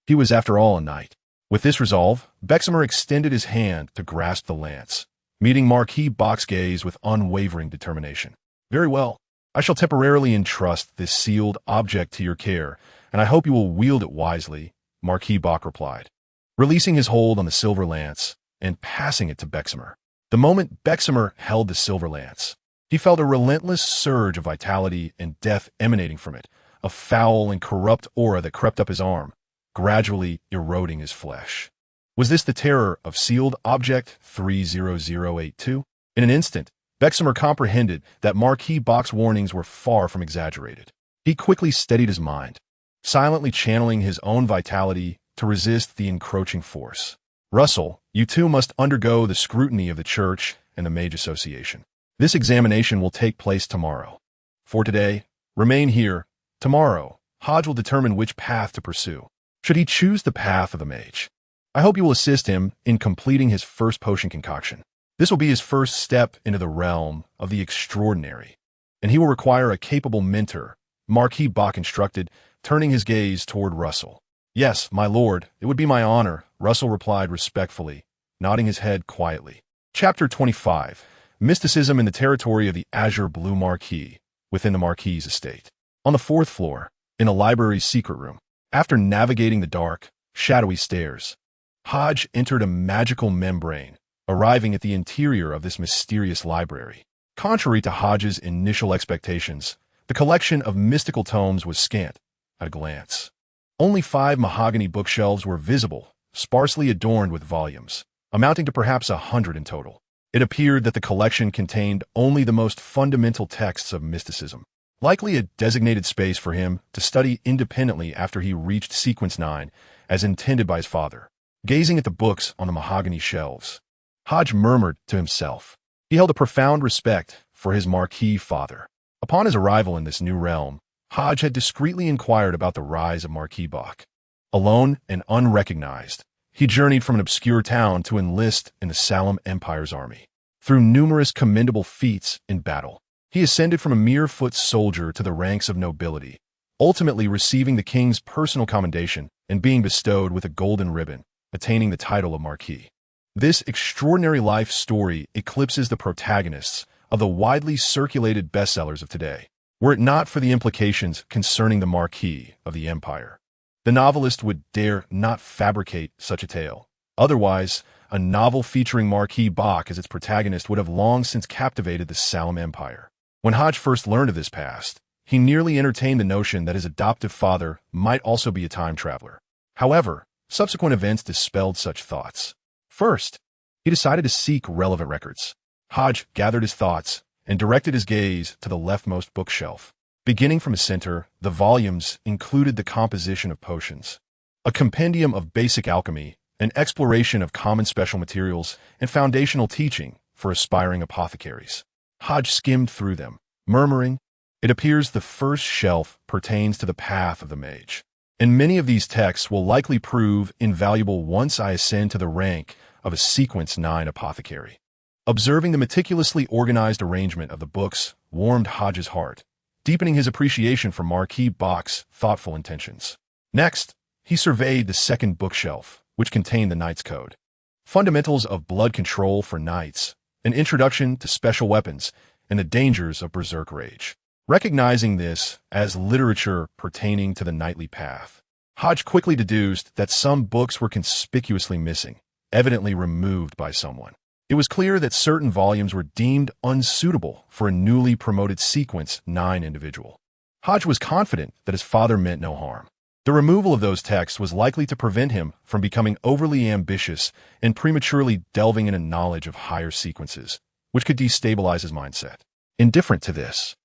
He was, after all, a knight. With this resolve, Bessemer extended his hand to grasp the lance, meeting Marquis Bach's gaze with unwavering determination. Very well. I shall temporarily entrust this sealed object to your care, and I hope you will wield it wisely, Marquis Bach replied, releasing his hold on the silver lance and passing it to Bessemer. The moment Bessemer held the silver lance, he felt a relentless surge of vitality and death emanating from it, a foul and corrupt aura that crept up his arm, gradually eroding his flesh. Was this the terror of sealed object 30082? In an instant, Bessemer comprehended that Marquis Bach's warnings were far from exaggerated. He quickly steadied his mind, silently channeling his own vitality to resist the encroaching force. Russell, you too must undergo the scrutiny of the Church and the Mage Association. This examination will take place tomorrow. For today, remain here. Tomorrow, Hodge will determine which path to pursue, should he choose the path of the mage. I hope you will assist him in completing his first potion concoction. This will be his first step into the realm of the extraordinary, and he will require a capable mentor, Marquis Bach instructed, turning his gaze toward Russell. Yes, my lord, it would be my honor, Russell replied respectfully, nodding his head quietly. Chapter 25. Mysticism in the territory of the Azure Blue Marquis, within the Marquis' estate. On the 4th floor, in the library's secret room, after navigating the dark, shadowy stairs, Hodge entered a magical membrane, arriving at the interior of this mysterious library. Contrary to Hodge's initial expectations, the collection of mystical tomes was scant at a glance. Only 5 mahogany bookshelves were visible, sparsely adorned with volumes, amounting to perhaps 100 in total. It appeared that the collection contained only the most fundamental texts of mysticism, likely a designated space for him to study independently after he reached Sequence 9, as intended by his father. Gazing at the books on the mahogany shelves, Hodge murmured to himself. He held a profound respect for his Marquis father. Upon his arrival in this new realm, Hodge had discreetly inquired about the rise of Marquis Bach. Alone and unrecognized, he journeyed from an obscure town to enlist in the Salem Empire's army. Through numerous commendable feats in battle, he ascended from a mere foot soldier to the ranks of nobility, ultimately receiving the king's personal commendation and being bestowed with a golden ribbon, attaining the title of Marquis. This extraordinary life story eclipses the protagonists of the widely circulated bestsellers of today, were it not for the implications concerning the Marquis of the Empire. The novelist would dare not fabricate such a tale. Otherwise, a novel featuring Marquis Bach as its protagonist would have long since captivated the Salem Empire. When Hodge first learned of this past, he nearly entertained the notion that his adoptive father might also be a time traveler. However, subsequent events dispelled such thoughts. First, he decided to seek relevant records. Hodge gathered his thoughts and directed his gaze to the leftmost bookshelf. Beginning from his center, the volumes included the composition of potions, a compendium of basic alchemy, an exploration of common special materials, and foundational teaching for aspiring apothecaries. Hodge skimmed through them, murmuring, "It appears the first shelf pertains to the path of the mage, and many of these texts will likely prove invaluable once I ascend to the rank of a Sequence 9 apothecary." Observing the meticulously organized arrangement of the books warmed Hodge's heart, deepening his appreciation for Marquis Bach's thoughtful intentions. Next, he surveyed the second bookshelf, which contained the Knight's Code, fundamentals of blood control for knights, an introduction to special weapons, and the dangers of berserk rage. Recognizing this as literature pertaining to the knightly path, Hodge quickly deduced that some books were conspicuously missing, evidently removed by someone. It was clear that certain volumes were deemed unsuitable for a newly promoted Sequence 9 individual. Hodge was confident that his father meant no harm. The removal of those texts was likely to prevent him from becoming overly ambitious and prematurely delving into knowledge of higher sequences, which could destabilize his mindset. Indifferent to this,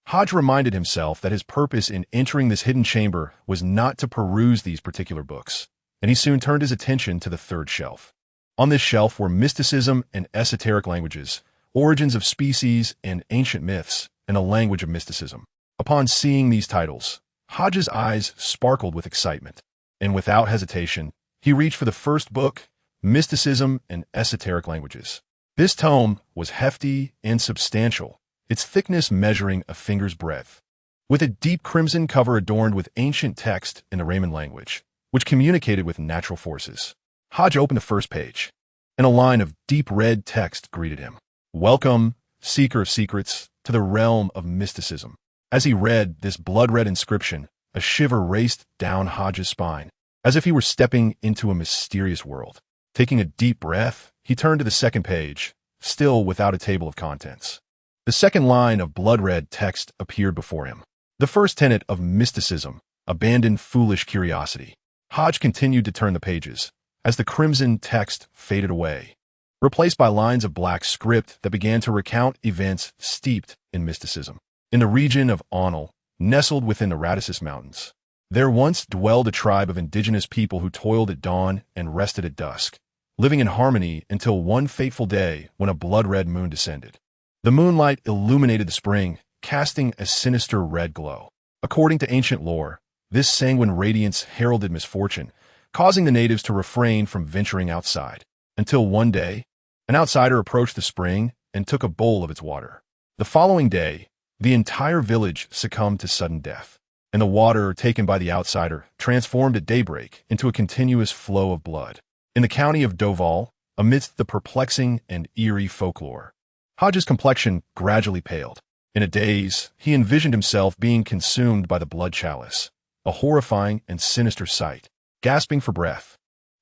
Hodge reminded himself that his purpose in entering this hidden chamber was not to peruse these particular books, and he soon turned his attention to the third shelf. On this shelf were mysticism and esoteric languages, origins of species and ancient myths, and a language of mysticism. Upon seeing these titles, Hodges' eyes sparkled with excitement, and without hesitation, he reached for the first book, Mysticism and Esoteric Languages. This tome was hefty and substantial, its thickness measuring a finger's breadth, with a deep crimson cover adorned with ancient text in the Raymond language, which communicated with natural forces. Hodge opened the first page, and a line of deep red text greeted him. "Welcome, seeker of secrets, to the realm of mysticism." As he read this blood-red inscription, a shiver raced down Hodges' spine, as if he were stepping into a mysterious world. Taking a deep breath, he turned to the second page, still without a table of contents. The second line of blood-red text appeared before him. The first tenet of mysticism, abandon foolish curiosity. Hodge continued to turn the pages, as the crimson text faded away, replaced by lines of black script that began to recount events steeped in mysticism. In the region of Onel, nestled within the Radissus Mountains, there once dwelled a tribe of indigenous people who toiled at dawn and rested at dusk, living in harmony until one fateful day when a blood-red moon descended. The moonlight illuminated the spring, casting a sinister red glow. According to ancient lore, this sanguine radiance heralded misfortune, causing the natives to refrain from venturing outside, until one day, an outsider approached the spring and took a bowl of its water. The following day, the entire village succumbed to sudden death, and the water taken by the outsider transformed at daybreak into a continuous flow of blood. In the county of Doval, amidst the perplexing and eerie folklore, Hodges' complexion gradually paled. In a daze, he envisioned himself being consumed by the blood chalice, a horrifying and sinister sight. Gasping for breath,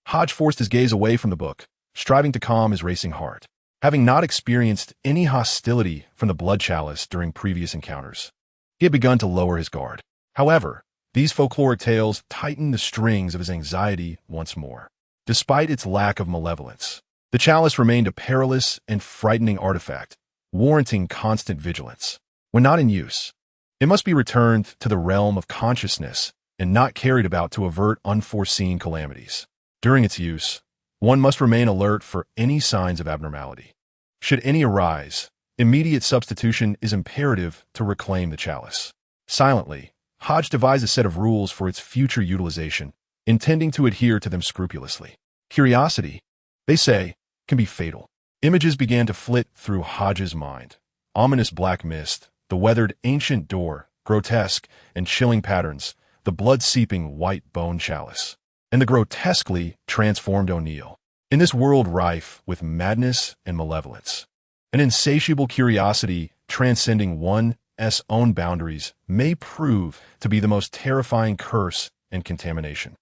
Hodge forced his gaze away from the book, striving to calm his racing heart. Having not experienced any hostility from the blood chalice during previous encounters, he had begun to lower his guard. However, these folkloric tales tightened the strings of his anxiety once more. Despite its lack of malevolence, the chalice remained a perilous and frightening artifact, warranting constant vigilance. When not in use, it must be returned to the realm of consciousness and not carried about to avert unforeseen calamities. During its use, one must remain alert for any signs of abnormality. Should any arise, immediate substitution is imperative to reclaim the chalice. Silently, Hodge devised a set of rules for its future utilization, intending to adhere to them scrupulously. Curiosity, they say, can be fatal. Images began to flit through Hodges' mind. Ominous black mist, the weathered ancient door, grotesque and chilling patterns, the blood-seeping white bone chalice, and the grotesquely transformed O'Neill. In this world rife with madness and malevolence, an insatiable curiosity transcending one's own boundaries may prove to be the most terrifying curse and contamination.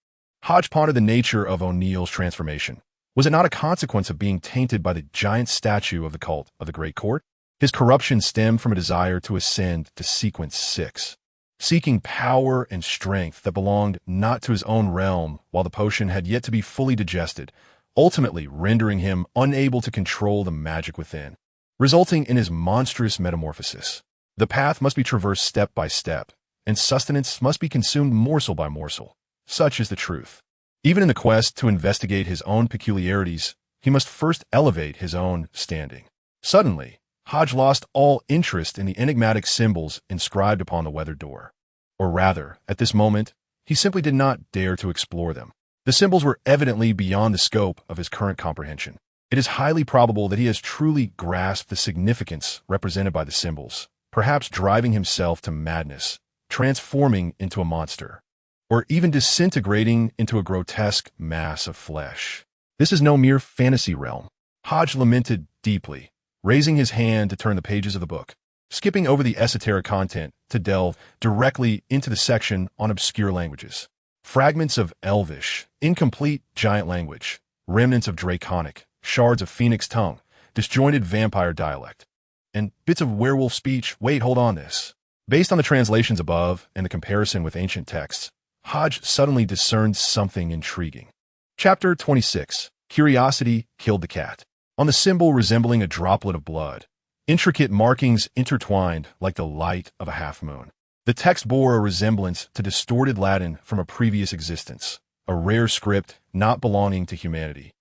Hodge pondered the nature of O'Neill's transformation. Was it not a consequence of being tainted by the giant statue of the cult of the Great Court? His corruption stemmed from a desire to ascend to Sequence 6, seeking power and strength that belonged not to his own realm while the potion had yet to be fully digested, ultimately rendering him unable to control the magic within, resulting in his monstrous metamorphosis. The path must be traversed step by step, and sustenance must be consumed morsel by morsel. Such is the truth. Even in the quest to investigate his own peculiarities, he must first elevate his own standing. Suddenly, Hodge lost all interest in the enigmatic symbols inscribed upon the weathered door. Or rather, at this moment, he simply did not dare to explore them. The symbols were evidently beyond the scope of his current comprehension. It is highly probable that he has truly grasped the significance represented by the symbols, perhaps driving himself to madness, transforming into a monster, or even disintegrating into a grotesque mass of flesh. This is no mere fantasy realm. Hodge lamented deeply, raising his hand to turn the pages of the book, skipping over the esoteric content to delve directly into the section on obscure languages. Fragments of Elvish, incomplete giant language, remnants of Draconic, shards of Phoenix tongue, disjointed vampire dialect, and bits of werewolf speech. Wait, hold on this. Based on the translations above and the comparison with ancient texts, Hodge suddenly discerned something intriguing. Chapter 26. Curiosity killed the cat. On the symbol resembling a droplet of blood, intricate markings intertwined like the light of a half-moon. The text bore a resemblance to distorted Latin from a previous existence, a rare script not belonging to humanity.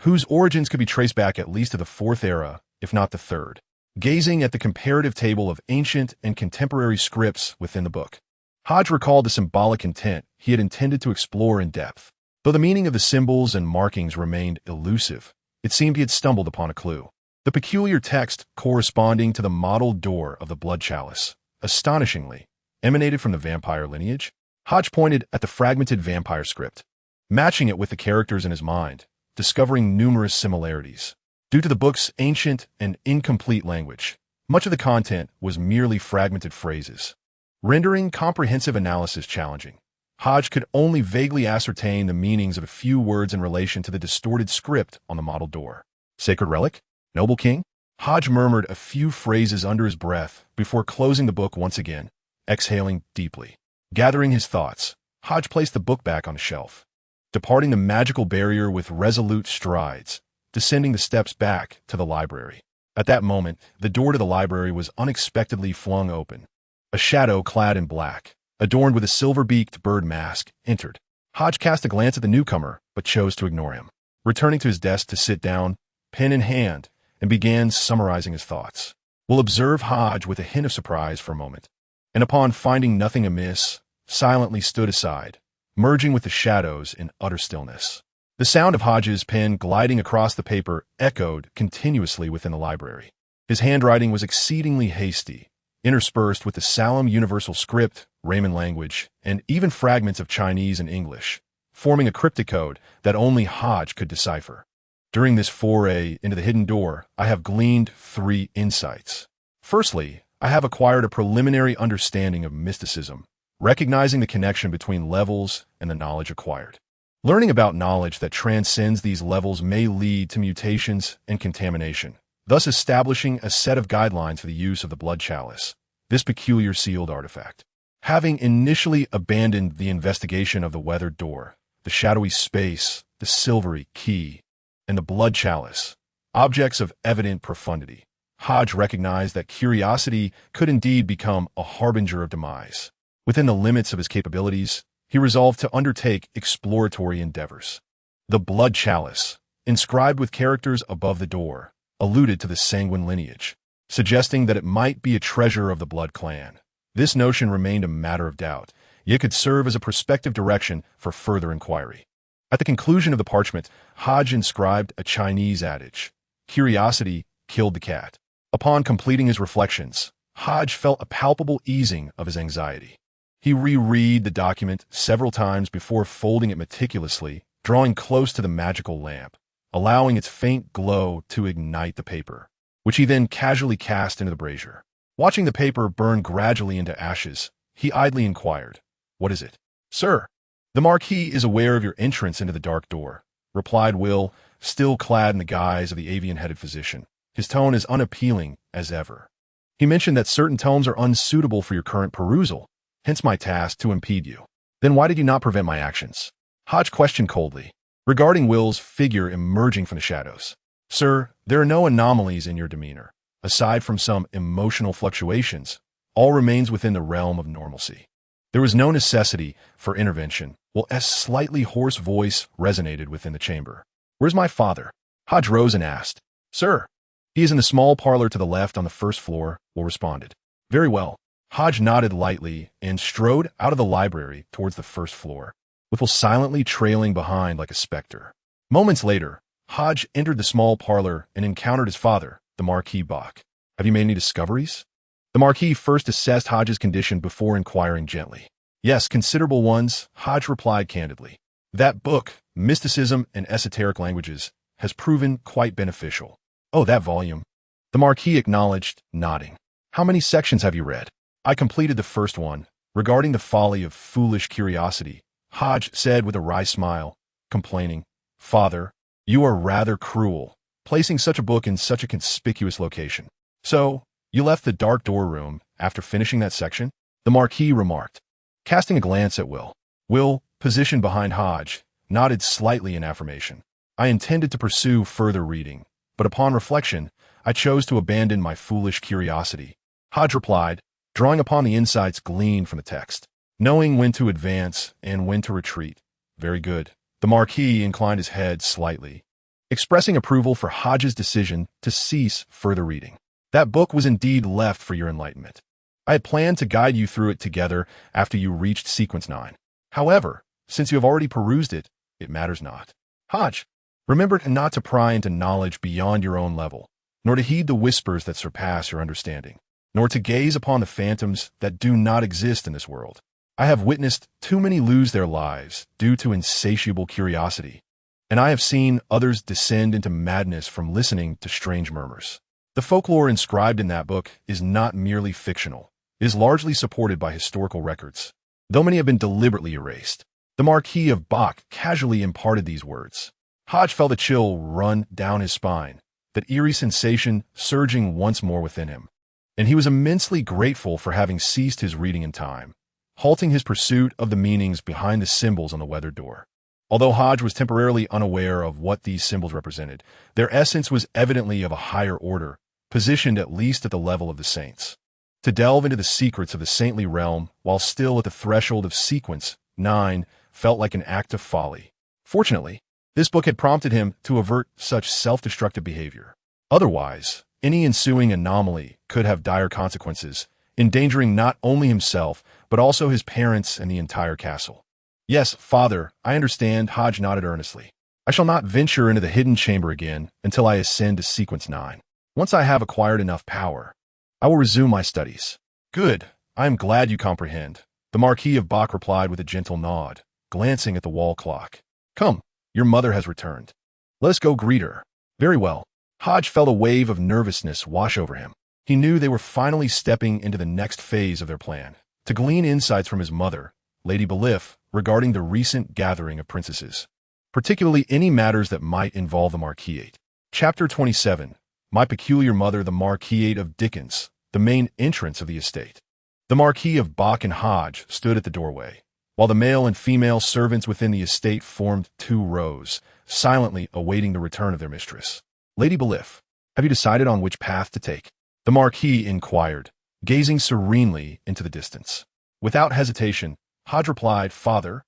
whose origins could be traced back at least to the 4th era, if not the 3rd. Gazing at the comparative table of ancient and contemporary scripts within the book, Hodge recalled the symbolic intent he had intended to explore in depth. Though the meaning of the symbols and markings remained elusive, it seemed he had stumbled upon a clue. The peculiar text corresponding to the mottled door of the blood chalice, astonishingly, emanated from the vampire lineage. Hodge pointed at the fragmented vampire script, matching it with the characters in his mind, discovering numerous similarities. Due to the book's ancient and incomplete language, much of the content was merely fragmented phrases, rendering comprehensive analysis challenging. Hodge could only vaguely ascertain the meanings of a few words in relation to the distorted script on the mottled door. Sacred relic? Noble king? Hodge murmured a few phrases under his breath before closing the book once again, exhaling deeply. Gathering his thoughts, Hodge placed the book back on the shelf, departing the magical barrier with resolute strides, descending the steps back to the library. At that moment, the door to the library was unexpectedly flung open. A shadow clad in black, adorned with a silver-beaked bird mask, entered. Hodge cast a glance at the newcomer, but chose to ignore him. Returning to his desk to sit down, pen in hand, and began summarizing his thoughts. We'll observe Hodge with a hint of surprise for a moment, and upon finding nothing amiss, silently stood aside, merging with the shadows in utter stillness. The sound of Hodge's pen gliding across the paper echoed continuously within the library. His handwriting was exceedingly hasty, interspersed with the solemn universal script, Raymond language, and even fragments of Chinese and English, forming a cryptic code that only Hodge could decipher. During this foray into the hidden door, I have gleaned 3 insights. Firstly, I have acquired a preliminary understanding of mysticism, recognizing the connection between levels and the knowledge acquired. Learning about knowledge that transcends these levels may lead to mutations and contamination, thus establishing a set of guidelines for the use of the blood chalice, this peculiar sealed artifact. Having initially abandoned the investigation of the weathered door, the shadowy space, the silvery key, and the blood chalice, objects of evident profundity, Hodge recognized that curiosity could indeed become a harbinger of demise. Within the limits of his capabilities, he resolved to undertake exploratory endeavors. The blood chalice, inscribed with characters above the door, alluded to the sanguine lineage, suggesting that it might be a treasure of the blood clan. This notion remained a matter of doubt, yet could serve as a prospective direction for further inquiry. At the conclusion of the parchment, Hodge inscribed a Chinese adage, "Curiosity killed the cat." Upon completing his reflections, Hodge felt a palpable easing of his anxiety. He reread the document several times before folding it meticulously, drawing close to the magical lamp, allowing its faint glow to ignite the paper, which he then casually cast into the brazier. Watching the paper burn gradually into ashes, he idly inquired, "What is it?" "Sir, the Marquis is aware of your entrance into the dark door," replied Will, still clad in the guise of the avian-headed physician. His tone as unappealing as ever. "He mentioned that certain tomes are unsuitable for your current perusal, hence my task to impede you." "Then why did you not prevent my actions?" Hodge questioned coldly, regarding Will's figure emerging from the shadows. "Sir, there are no anomalies in your demeanor. Aside from some emotional fluctuations, all remains within the realm of normalcy." There was no necessity for intervention, while a slightly hoarse voice resonated within the chamber. "Where's my father?" Hodge rose and asked. "Sir, he is in the small parlor to the left on the first floor," Will responded. "Very well." Hodge nodded lightly and strode out of the library towards the first floor, with Will silently trailing behind like a specter. Moments later, Hodge entered the small parlor and encountered his father, the Marquis Bach. "Have you made any discoveries?" The Marquis first assessed Hodge's condition before inquiring gently. "Yes, considerable ones," Hodge replied candidly. "That book, Mysticism and Esoteric Languages, has proven quite beneficial." "Oh, that volume." The Marquis acknowledged, nodding. "How many sections have you read?" "I completed the first one, regarding the folly of foolish curiosity," Hodge said with a wry smile, complaining. "Father, you are rather cruel, placing such a book in such a conspicuous location." "So, you left the dark door room after finishing that section?" the Marquis remarked, casting a glance at Will. Will, positioned behind Hodge, nodded slightly in affirmation. "I intended to pursue further reading, but upon reflection, I chose to abandon my foolish curiosity," Hodge replied, drawing upon the insights gleaned from the text. "Knowing when to advance and when to retreat." "Very good." The Marquis inclined his head slightly. expressing approval for Hodges' decision to cease further reading. That book was indeed left for your enlightenment. I had planned to guide you through it together after you reached sequence 9. However, since you have already perused it, it matters not. Hodge, remember not to pry into knowledge beyond your own level, nor to heed the whispers that surpass your understanding, nor to gaze upon the phantoms that do not exist in this world. I have witnessed too many lose their lives due to insatiable curiosity, and I have seen others descend into madness from listening to strange murmurs. The folklore inscribed in that book is not merely fictional. It is largely supported by historical records, though many have been deliberately erased. The Marquis of Bach casually imparted these words. Hodge felt a chill run down his spine, that eerie sensation surging once more within him, and he was immensely grateful for having ceased his reading in time, halting his pursuit of the meanings behind the symbols on the weathered door. Although Hodge was temporarily unaware of what these symbols represented, their essence was evidently of a higher order, positioned at least at the level of the saints. To delve into the secrets of the saintly realm while still at the threshold of sequence 9 felt like an act of folly. Fortunately, this book had prompted him to avert such self-destructive behavior. Otherwise, any ensuing anomaly could have dire consequences, endangering not only himself, but also his parents and the entire castle. Yes, father, I understand, Hodge nodded earnestly. I shall not venture into the hidden chamber again until I ascend to sequence 9. Once I have acquired enough power, I will resume my studies. Good, I am glad you comprehend, the Marquis of Bach replied with a gentle nod, glancing at the wall clock. Come, your mother has returned. Let us go greet her. Very well. Hodge felt a wave of nervousness wash over him. He knew they were finally stepping into the next phase of their plan, to glean insights from his mother, Lady Belif, regarding the recent gathering of princesses, particularly any matters that might involve the Marquisate. Chapter 27. My Peculiar Mother, the Marquisate of Dickens, the main entrance of the estate. The Marquis of Bach and Hodge stood at the doorway, while the male and female servants within the estate formed 2 rows, silently awaiting the return of their mistress. Lady Belif, have you decided on which path to take? The Marquis inquired, gazing serenely into the distance. Without hesitation, Hodge replied, Father,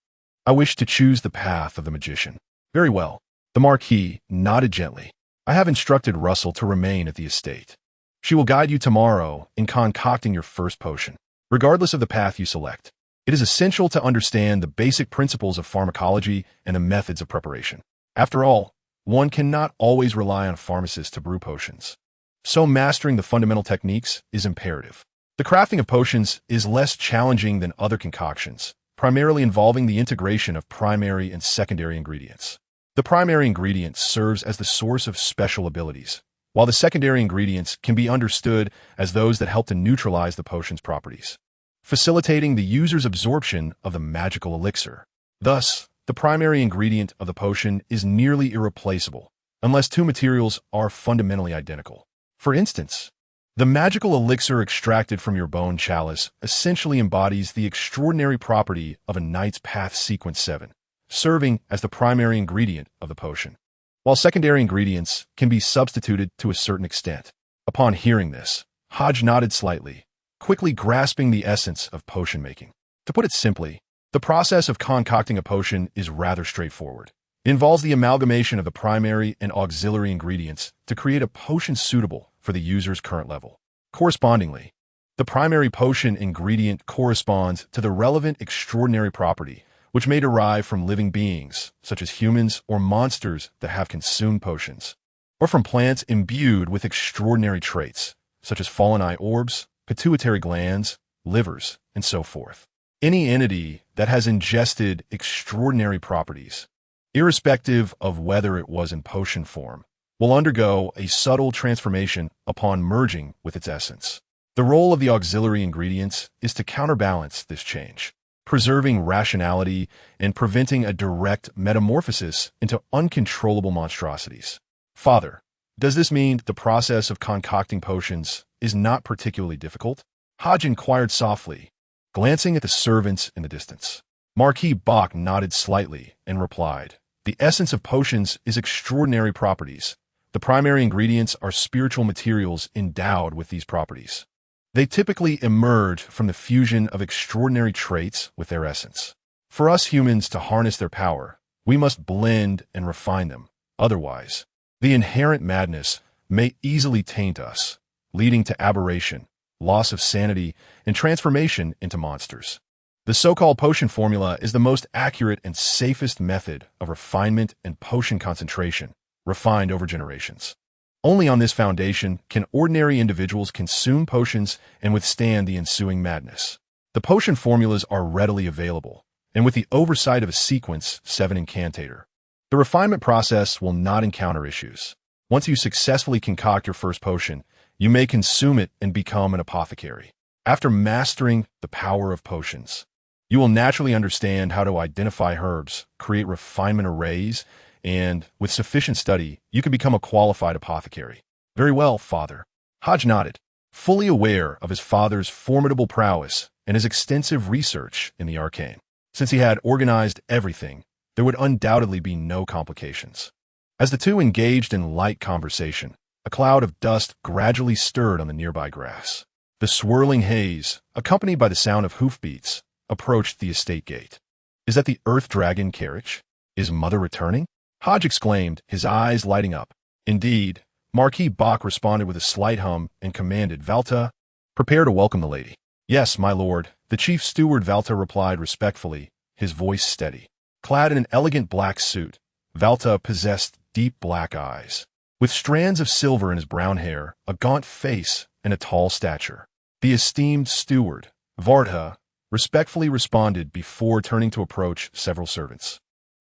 I wish to choose the path of the magician. Very well. The Marquis nodded gently. I have instructed Russell to remain at the estate. She will guide you tomorrow in concocting your first potion, regardless of the path you select. It is essential to understand the basic principles of pharmacology and the methods of preparation. After all, one cannot always rely on pharmacists to brew potions, so mastering the fundamental techniques is imperative. The crafting of potions is less challenging than other concoctions, primarily involving the integration of primary and secondary ingredients. The primary ingredient serves as the source of special abilities, while the secondary ingredients can be understood as those that help to neutralize the potion's properties, facilitating the user's absorption of the magical elixir. Thus, the primary ingredient of the potion is nearly irreplaceable, unless 2 materials are fundamentally identical. For instance, the magical elixir extracted from your bone chalice essentially embodies the extraordinary property of a Knight's Path Sequence 7, serving as the primary ingredient of the potion, while secondary ingredients can be substituted to a certain extent. Upon hearing this, Hodge nodded slightly, quickly grasping the essence of potion making. To put it simply, the process of concocting a potion is rather straightforward. It involves the amalgamation of the primary and auxiliary ingredients to create a potion suitable for the user's current level. Correspondingly, the primary potion ingredient corresponds to the relevant extraordinary property, which may derive from living beings, such as humans or monsters that have consumed potions, or from plants imbued with extraordinary traits, such as fallen eye orbs, pituitary glands, livers, and so forth. Any entity that has ingested extraordinary properties, irrespective of whether it was in potion form, will undergo a subtle transformation upon merging with its essence. The role of the auxiliary ingredients is to counterbalance this change, preserving rationality and preventing a direct metamorphosis into uncontrollable monstrosities. Father, does this mean the process of concocting potions is not particularly difficult? Hodge inquired softly, glancing at the servants in the distance. Marquis Bach nodded slightly and replied, The essence of potions is extraordinary properties. The primary ingredients are spiritual materials endowed with these properties. They typically emerge from the fusion of extraordinary traits with their essence. For us humans to harness their power, we must blend and refine them. Otherwise, The inherent madness may easily taint us, leading to aberration, loss of sanity, and transformation into monsters. The so-called potion formula is the most accurate and safest method of refinement and potion concentration, refined over generations. Only on this foundation can ordinary individuals consume potions and withstand the ensuing madness. The potion formulas are readily available, and with the oversight of a sequence 7 incantator, the refinement process will not encounter issues. Once you successfully concoct your first potion, you may consume it and become an apothecary. After mastering the power of potions, you will naturally understand how to identify herbs, create refinement arrays, and, with sufficient study, you can become a qualified apothecary. Very well, Father. Hodge nodded, fully aware of his father's formidable prowess and his extensive research in the arcane. Since he had organized everything, there would undoubtedly be no complications. As the two engaged in light conversation, a cloud of dust gradually stirred on the nearby grass. The swirling haze, accompanied by the sound of hoofbeats, approached the estate gate. "Is that the Earth Dragon carriage? Is Mother returning?" Hodge exclaimed, his eyes lighting up. "Indeed." Marquis Bach responded with a slight hum and commanded, "Valta, prepare to welcome the lady." "Yes, my lord," the chief steward Valta replied respectfully, his voice steady. Clad in an elegant black suit, Valta possessed deep black eyes, with strands of silver in his brown hair, a gaunt face, and a tall stature. The esteemed steward, Varta, respectfully responded before turning to approach several servants,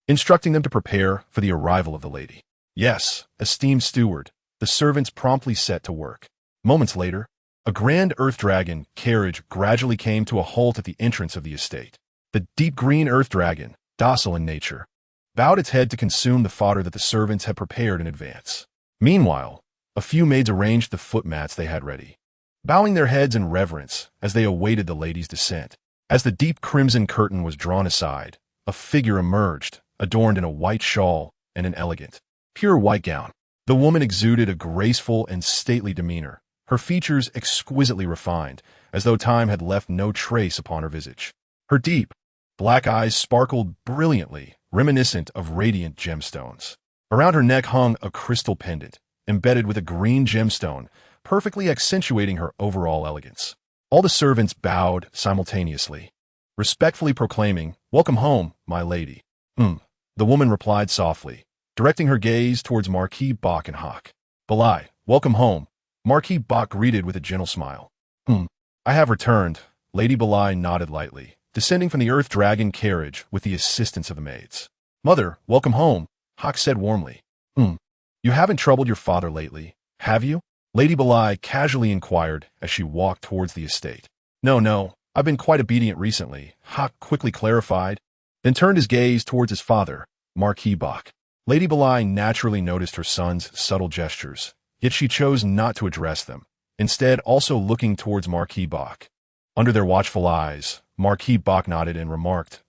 instructing them to prepare for the arrival of the lady. "Yes, esteemed steward," the servants promptly set to work. Moments later, a grand earth dragon carriage gradually came to a halt at the entrance of the estate. The deep green earth dragon, docile in nature, bowed its head to consume the fodder that the servants had prepared in advance. Meanwhile, a few maids arranged the footmats they had ready, bowing their heads in reverence as they awaited the lady's descent. As the deep crimson curtain was drawn aside, a figure emerged, adorned in a white shawl and an elegant, pure white gown. The woman exuded a graceful and stately demeanor, her features exquisitely refined, as though time had left no trace upon her visage. Her deep, black eyes sparkled brilliantly, reminiscent of radiant gemstones. Around her neck hung a crystal pendant, embedded with a green gemstone, perfectly accentuating her overall elegance. All the servants bowed simultaneously, respectfully proclaiming, "Welcome home, my lady." The woman replied softly, directing her gaze towards Marquis Bach and Hawk. "Belai, welcome home." Marquis Bach greeted with a gentle smile. "I have returned." Lady Belai nodded lightly, descending from the Earth Dragon carriage with the assistance of the maids. "Mother, welcome home," Hawk said warmly. "You haven't troubled your father lately, have you?" Lady Belai casually inquired as she walked towards the estate. No, I've been quite obedient recently," Hawk quickly clarified, then turned his gaze towards his father, Marquis Bach. Lady Belai naturally noticed her son's subtle gestures, yet she chose not to address them, instead also looking towards Marquis Bach. Under their watchful eyes, Marquis Bach nodded and remarked,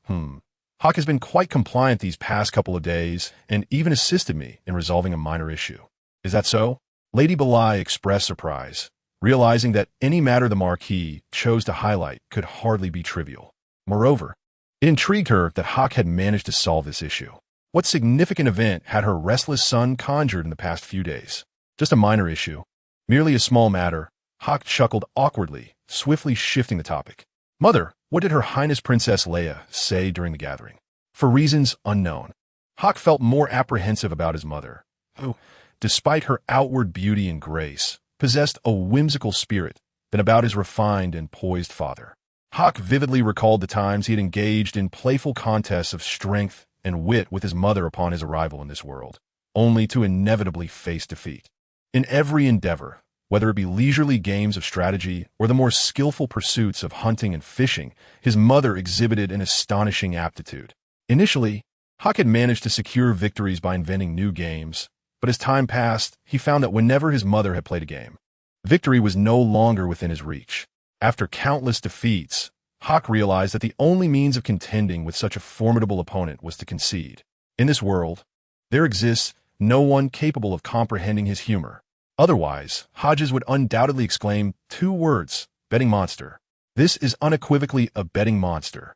"Hawk has been quite compliant these past couple of days and even assisted me in resolving a minor issue." "Is that so?" Lady Belai expressed surprise, realizing that any matter the Marquis chose to highlight could hardly be trivial. Moreover, it intrigued her that Hawk had managed to solve this issue. What significant event had her restless son conjured in the past few days? Just a minor issue. Merely a small matter. Hawk chuckled awkwardly, swiftly shifting the topic. "Mother, what did Her Highness Princess Leia say during the gathering?" For reasons unknown, Hawk felt more apprehensive about his mother, who, despite her outward beauty and grace, possessed a whimsical spirit, than about his refined and poised father. Hawk vividly recalled the times he had engaged in playful contests of strength and wit with his mother upon his arrival in this world, only to inevitably face defeat. In every endeavor, whether it be leisurely games of strategy or the more skillful pursuits of hunting and fishing, his mother exhibited an astonishing aptitude. Initially, Hawk had managed to secure victories by inventing new games, but as time passed, he found that whenever his mother had played a game, victory was no longer within his reach. After countless defeats, Hawk realized that the only means of contending with such a formidable opponent was to concede. In this world, there exists no one capable of comprehending his humor. Otherwise, Hodges would undoubtedly exclaim 2 words, "betting monster." This is unequivocally a betting monster.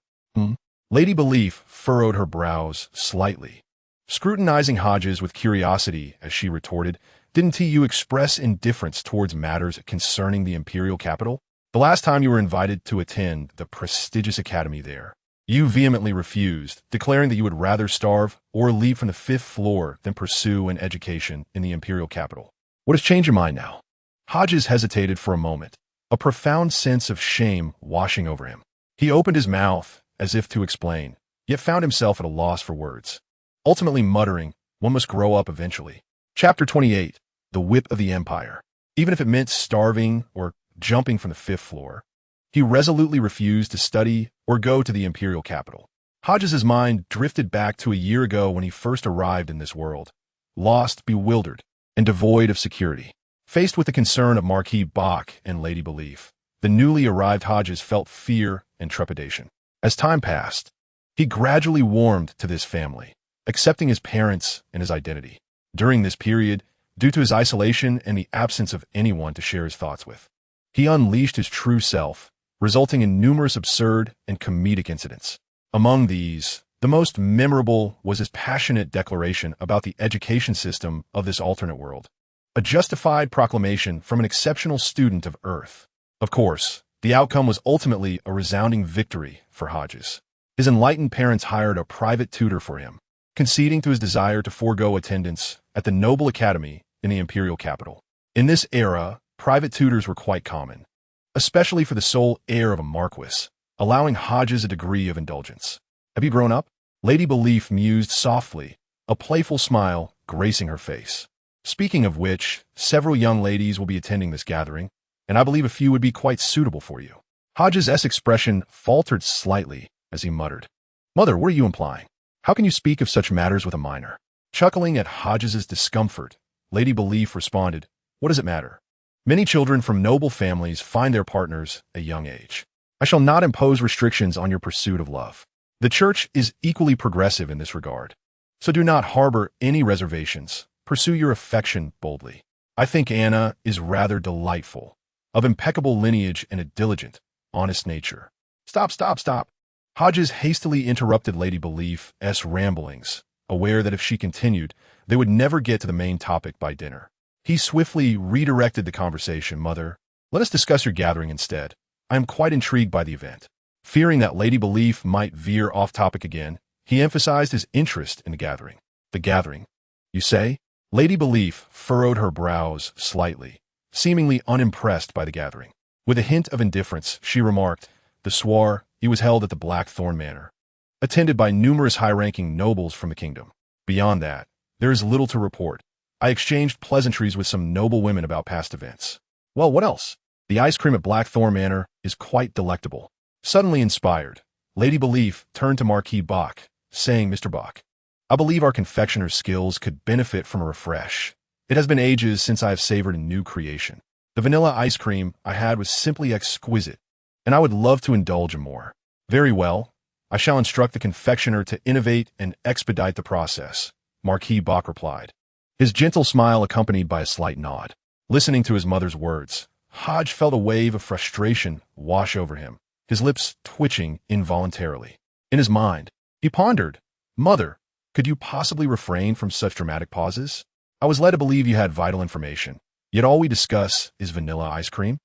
Lady Belief furrowed her brows slightly. Scrutinizing Hodges with curiosity as she retorted, "Didn't you express indifference towards matters concerning the imperial capital? The last time you were invited to attend the prestigious academy there, you vehemently refused, declaring that you would rather starve or leave from the 5th floor than pursue an education in the imperial capital. What has changed your mind now?" Hodges hesitated for a moment, a profound sense of shame washing over him. He opened his mouth as if to explain, yet found himself at a loss for words, ultimately muttering, "One must grow up eventually." Chapter 28. The Whip of the Empire. Even if it meant starving or jumping from the 5th floor, he resolutely refused to study or go to the imperial capital. Hodges's mind drifted back to a year ago when he first arrived in this world, lost, bewildered, and devoid of security. Faced with the concern of Marquis Bach and Lady Belief, the newly arrived Hodges felt fear and trepidation. As time passed, he gradually warmed to this family, accepting his parents and his identity. During this period, due to his isolation and the absence of anyone to share his thoughts with, he unleashed his true self, resulting in numerous absurd and comedic incidents. Among these, the most memorable was his passionate declaration about the education system of this alternate world, a justified proclamation from an exceptional student of Earth. Of course, the outcome was ultimately a resounding victory for Hodges. His enlightened parents hired a private tutor for him, conceding to his desire to forego attendance at the Noble Academy in the imperial capital. In this era, private tutors were quite common, especially for the sole heir of a Marquis, allowing Hodges a degree of indulgence. "Have you grown up?" Lady Belief mused softly, a playful smile gracing her face. "Speaking of which, several young ladies will be attending this gathering, and I believe a few would be quite suitable for you." Hodges' expression faltered slightly as he muttered, "Mother, what are you implying? How can you speak of such matters with a minor?" Chuckling at Hodges' discomfort, Lady Belief responded, "What does it matter? Many children from noble families find their partners at a young age. I shall not impose restrictions on your pursuit of love. The Church is equally progressive in this regard, so do not harbor any reservations. Pursue your affection boldly. I think Anna is rather delightful, of impeccable lineage and a diligent, honest nature." Stop. Hodges hastily interrupted Lady Belief's ramblings, aware that if she continued, they would never get to the main topic by dinner. He swiftly redirected the conversation. "Mother, let us discuss your gathering instead. I am quite intrigued by the event." Fearing that Lady Belief might veer off topic again, he emphasized his interest in the gathering. "The gathering, you say?" Lady Belief furrowed her brows slightly, seemingly unimpressed by the gathering. With a hint of indifference, she remarked, "The soir, he was held at the Blackthorn Manor, attended by numerous high-ranking nobles from the kingdom. Beyond that, there is little to report. I exchanged pleasantries with some noble women about past events." "Well, what else?" "The ice cream at Blackthorn Manor is quite delectable." Suddenly inspired, Lady Belief turned to Marquis Bach, saying, "Mr. Bach, I believe our confectioner's skills could benefit from a refresh. It has been ages since I have savored a new creation. The vanilla ice cream I had was simply exquisite, and I would love to indulge in more." "Very well. I shall instruct the confectioner to innovate and expedite the process," Marquis Bach replied, his gentle smile accompanied by a slight nod. Listening to his mother's words, Hodge felt a wave of frustration wash over him, his lips twitching involuntarily. In his mind, he pondered, "Mother, could you possibly refrain from such dramatic pauses? I was led to believe you had vital information, yet all we discuss is vanilla ice cream?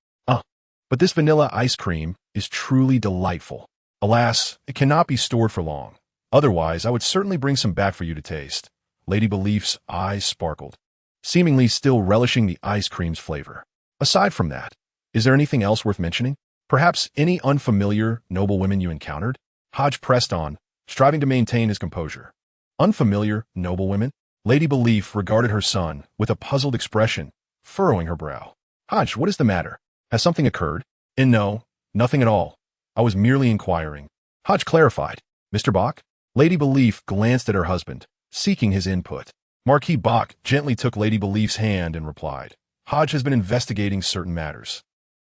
But this vanilla ice cream is truly delightful. Alas, it cannot be stored for long. Otherwise, I would certainly bring some back for you to taste." Lady Belief's eyes sparkled, seemingly still relishing the ice cream's flavor. "Aside from that, is there anything else worth mentioning? Perhaps any unfamiliar noble women you encountered?" Hodge pressed on, striving to maintain his composure. "Unfamiliar noble women?" Lady Belief regarded her son with a puzzled expression, furrowing her brow. "Hodge, what is the matter? Has something occurred?" "And no, nothing at all. I was merely inquiring." Hodge clarified. "Mr. Bach?" Lady Belief glanced at her husband, seeking his input. Marquis Bach gently took Lady Belief's hand and replied, "Hodge has been investigating certain matters.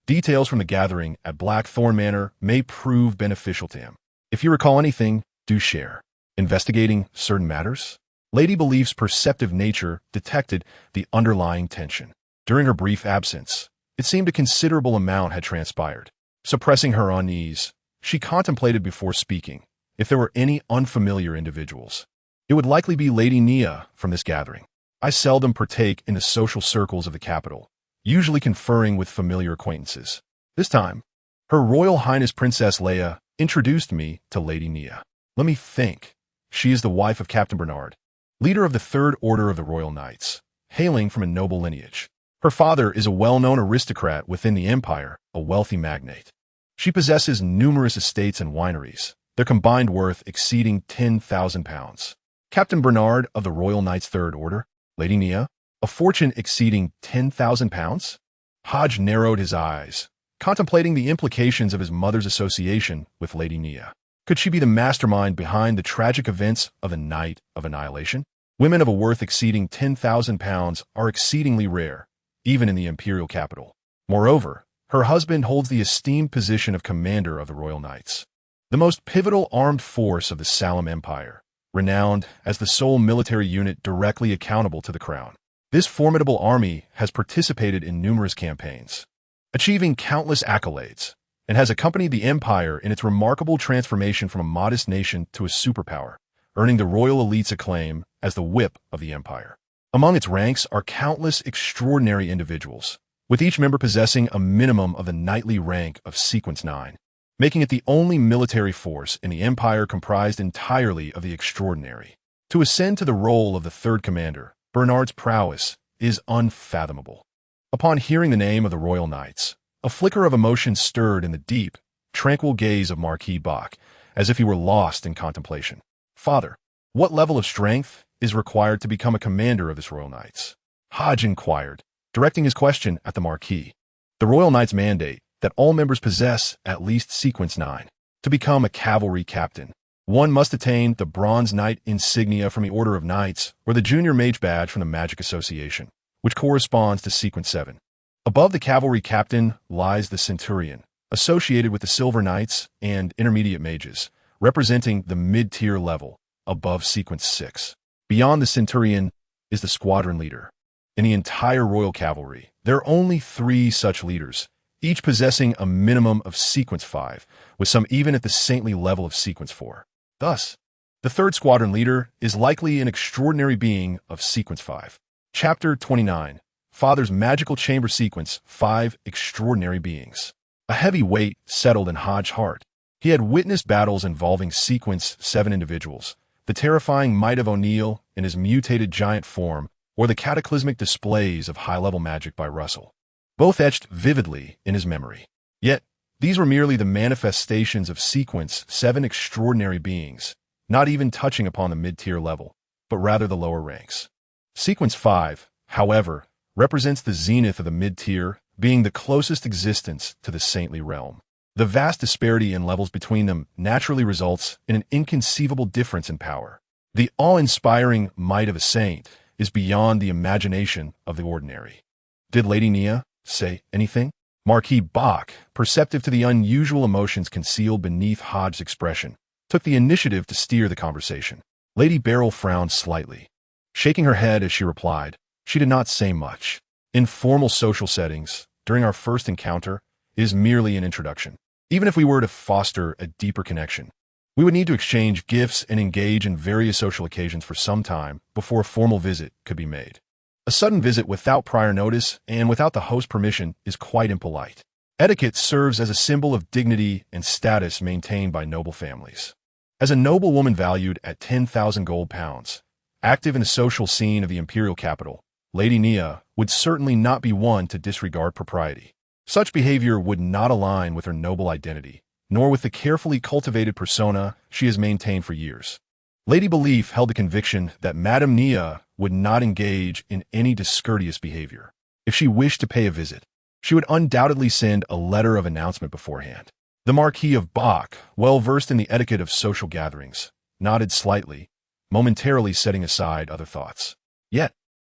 Details from the gathering at Blackthorn Manor may prove beneficial to him. If you recall anything, do share." "Investigating certain matters?" Lady Belief's perceptive nature detected the underlying tension. During her brief absence, it seemed a considerable amount had transpired. Suppressing her unease, she contemplated before speaking if there were any unfamiliar individuals. It would likely be Lady Nia from this gathering. I seldom partake in the social circles of the capital, usually conferring with familiar acquaintances. This time, Her Royal Highness Princess Leia introduced me to Lady Nia. Let me think. She is the wife of Captain Bernard, leader of the Third Order of the Royal Knights, hailing from a noble lineage. Her father is a well-known aristocrat within the Empire, a wealthy magnate. She possesses numerous estates and wineries, their combined worth exceeding 10,000 pounds. Captain Bernard of the Royal Knights Third Order, Lady Nia, a fortune exceeding 10,000 pounds? Hodge narrowed his eyes, contemplating the implications of his mother's association with Lady Nia. Could she be the mastermind behind the tragic events of the Night of Annihilation? Women of a worth exceeding 10,000 pounds are exceedingly rare, even in the imperial capital. Moreover, her husband holds the esteemed position of commander of the Royal Knights, the most pivotal armed force of the Salem Empire, renowned as the sole military unit directly accountable to the crown. This formidable army has participated in numerous campaigns, achieving countless accolades, and has accompanied the Empire in its remarkable transformation from a modest nation to a superpower, earning the royal elite's acclaim as the whip of the Empire. Among its ranks are countless extraordinary individuals, with each member possessing a minimum of the knightly rank of Sequence 9, making it the only military force in the Empire comprised entirely of the extraordinary. To ascend to the role of the third commander, Bernard's prowess is unfathomable. Upon hearing the name of the Royal Knights, a flicker of emotion stirred in the deep, tranquil gaze of Marquis Bach, as if he were lost in contemplation. Father, what level of strength is required to become a commander of this Royal Knights? Hodge inquired, directing his question at the Marquis. The Royal Knights mandate that all members possess at least Sequence 9. To become a cavalry captain, one must attain the Bronze Knight insignia from the Order of Knights or the Junior Mage badge from the Magic Association, which corresponds to Sequence 7. Above the cavalry captain lies the Centurion, associated with the Silver Knights and Intermediate Mages, representing the mid-tier level, above Sequence 6. Beyond the Centurion is the Squadron Leader. In the entire Royal Cavalry, there are only 3 such leaders, each possessing a minimum of Sequence 5, with some even at the saintly level of Sequence 4. Thus, the third squadron leader is likely an extraordinary being of Sequence 5. Chapter 29. Father's Magical Chamber Sequence 5 Extraordinary Beings. A heavy weight settled in Hodge's heart. He had witnessed battles involving Sequence 7 individuals, the terrifying might of O'Neill in his mutated giant form, or the cataclysmic displays of high-level magic by Russell, both etched vividly in his memory. Yet, these were merely the manifestations of Sequence 7 extraordinary beings, not even touching upon the mid-tier level, but rather the lower ranks. Sequence 5, however, represents the zenith of the mid-tier, being the closest existence to the saintly realm. The vast disparity in levels between them naturally results in an inconceivable difference in power. The awe-inspiring might of a saint is beyond the imagination of the ordinary. Did Lady Nia say anything? Marquis Bach, perceptive to the unusual emotions concealed beneath Hodge's expression, took the initiative to steer the conversation. Lady Beryl frowned slightly. Shaking her head as she replied, she did not say much. In formal social settings, during our first encounter, it is merely an introduction. Even if we were to foster a deeper connection, we would need to exchange gifts and engage in various social occasions for some time before a formal visit could be made. A sudden visit without prior notice and without the host's permission is quite impolite. Etiquette serves as a symbol of dignity and status maintained by noble families. As a noble woman valued at 10,000 gold pounds, active in the social scene of the imperial capital, Lady Nia would certainly not be one to disregard propriety. Such behavior would not align with her noble identity, nor with the carefully cultivated persona she has maintained for years. Lady Belief held the conviction that Madame Nia would not engage in any discourteous behavior. If she wished to pay a visit, she would undoubtedly send a letter of announcement beforehand. The Marquis of Bach, well versed in the etiquette of social gatherings, nodded slightly, momentarily setting aside other thoughts. Yet,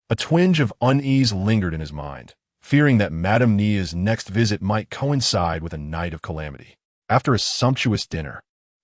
a twinge of unease lingered in his mind, fearing that Madame Nia's next visit might coincide with a night of calamity. After a sumptuous dinner,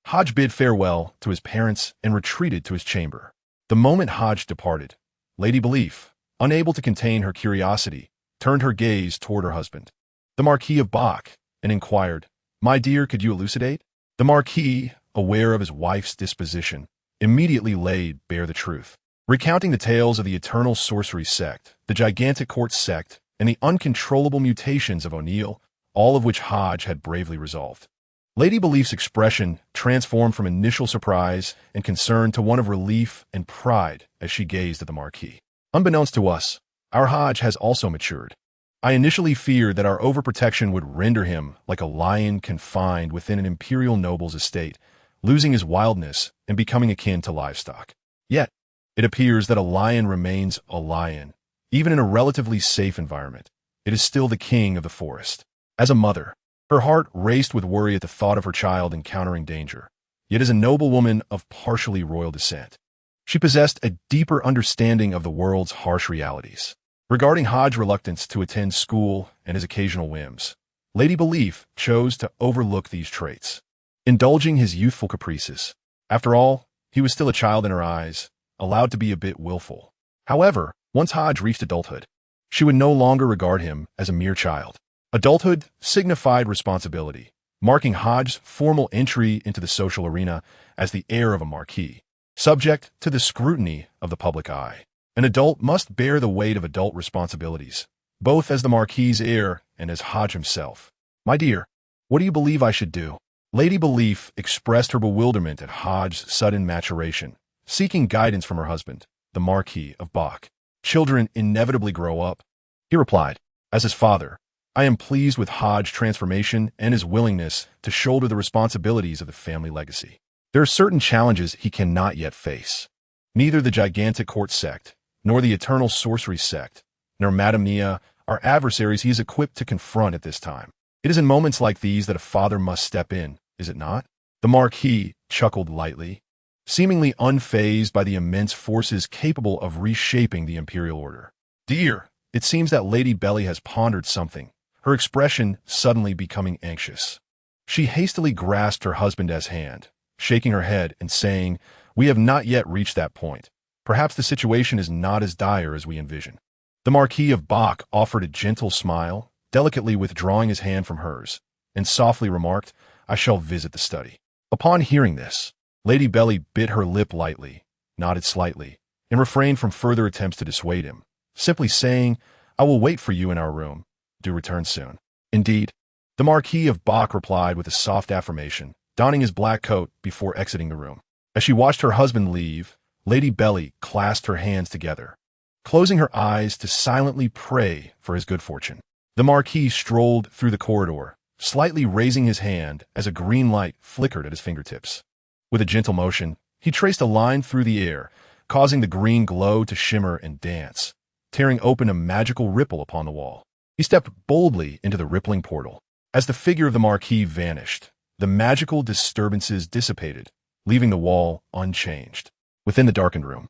Hodge bid farewell to his parents and retreated to his chamber. The moment Hodge departed, Lady Belief, unable to contain her curiosity, turned her gaze toward her husband, the Marquis of Bach, and inquired, "My dear, could you elucidate?" The Marquis, aware of his wife's disposition, immediately laid bare the truth, recounting the tales of the eternal sorcery sect, the gigantic court sect, and the uncontrollable mutations of O'Neill, all of which Hodge had bravely resolved. Lady Belief's expression transformed from initial surprise and concern to one of relief and pride as she gazed at the Marquis. Unbeknownst to us, our Hodge has also matured. I initially feared that our overprotection would render him like a lion confined within an imperial noble's estate, losing his wildness and becoming akin to livestock. Yet, it appears that a lion remains a lion. Even in a relatively safe environment, it is still the king of the forest. As a mother, her heart raced with worry at the thought of her child encountering danger. Yet as a noble woman of partially royal descent, she possessed a deeper understanding of the world's harsh realities. Regarding Hodge's reluctance to attend school and his occasional whims, Lady Belief chose to overlook these traits, indulging his youthful caprices. After all, he was still a child in her eyes, allowed to be a bit willful. However, once Hodge reached adulthood, she would no longer regard him as a mere child. Adulthood signified responsibility, marking Hodge's formal entry into the social arena as the heir of a Marquis, subject to the scrutiny of the public eye. An adult must bear the weight of adult responsibilities, both as the Marquis's heir and as Hodge himself. My dear, what do you believe I should do? Lady Belief expressed her bewilderment at Hodge's sudden maturation, seeking guidance from her husband, the Marquis of Bach. Children inevitably grow up. He replied, as his father, I am pleased with Hodge's transformation and his willingness to shoulder the responsibilities of the family legacy. There are certain challenges he cannot yet face. Neither the gigantic court sect, nor the eternal sorcery sect, nor Madame Nia are adversaries he is equipped to confront at this time. It is in moments like these that a father must step in, is it not? The Marquis chuckled lightly, seemingly unfazed by the immense forces capable of reshaping the imperial order. Dear, it seems that Lady Belly has pondered something, her expression suddenly becoming anxious. She hastily grasped her husband's hand, shaking her head and saying, We have not yet reached that point. Perhaps the situation is not as dire as we envision. The Marquis of Bach offered a gentle smile, delicately withdrawing his hand from hers, and softly remarked, I shall visit the study. Upon hearing this, Lady Belly bit her lip lightly, nodded slightly, and refrained from further attempts to dissuade him, simply saying, I will wait for you in our room. Do return soon. Indeed, the Marquis of Bach replied with a soft affirmation, donning his black coat before exiting the room. As she watched her husband leave, Lady Belly clasped her hands together, closing her eyes to silently pray for his good fortune. The Marquis strolled through the corridor, slightly raising his hand as a green light flickered at his fingertips. With a gentle motion, he traced a line through the air, causing the green glow to shimmer and dance, tearing open a magical ripple upon the wall. He stepped boldly into the rippling portal. As the figure of the Marquis vanished, the magical disturbances dissipated, leaving the wall unchanged. Within the darkened room,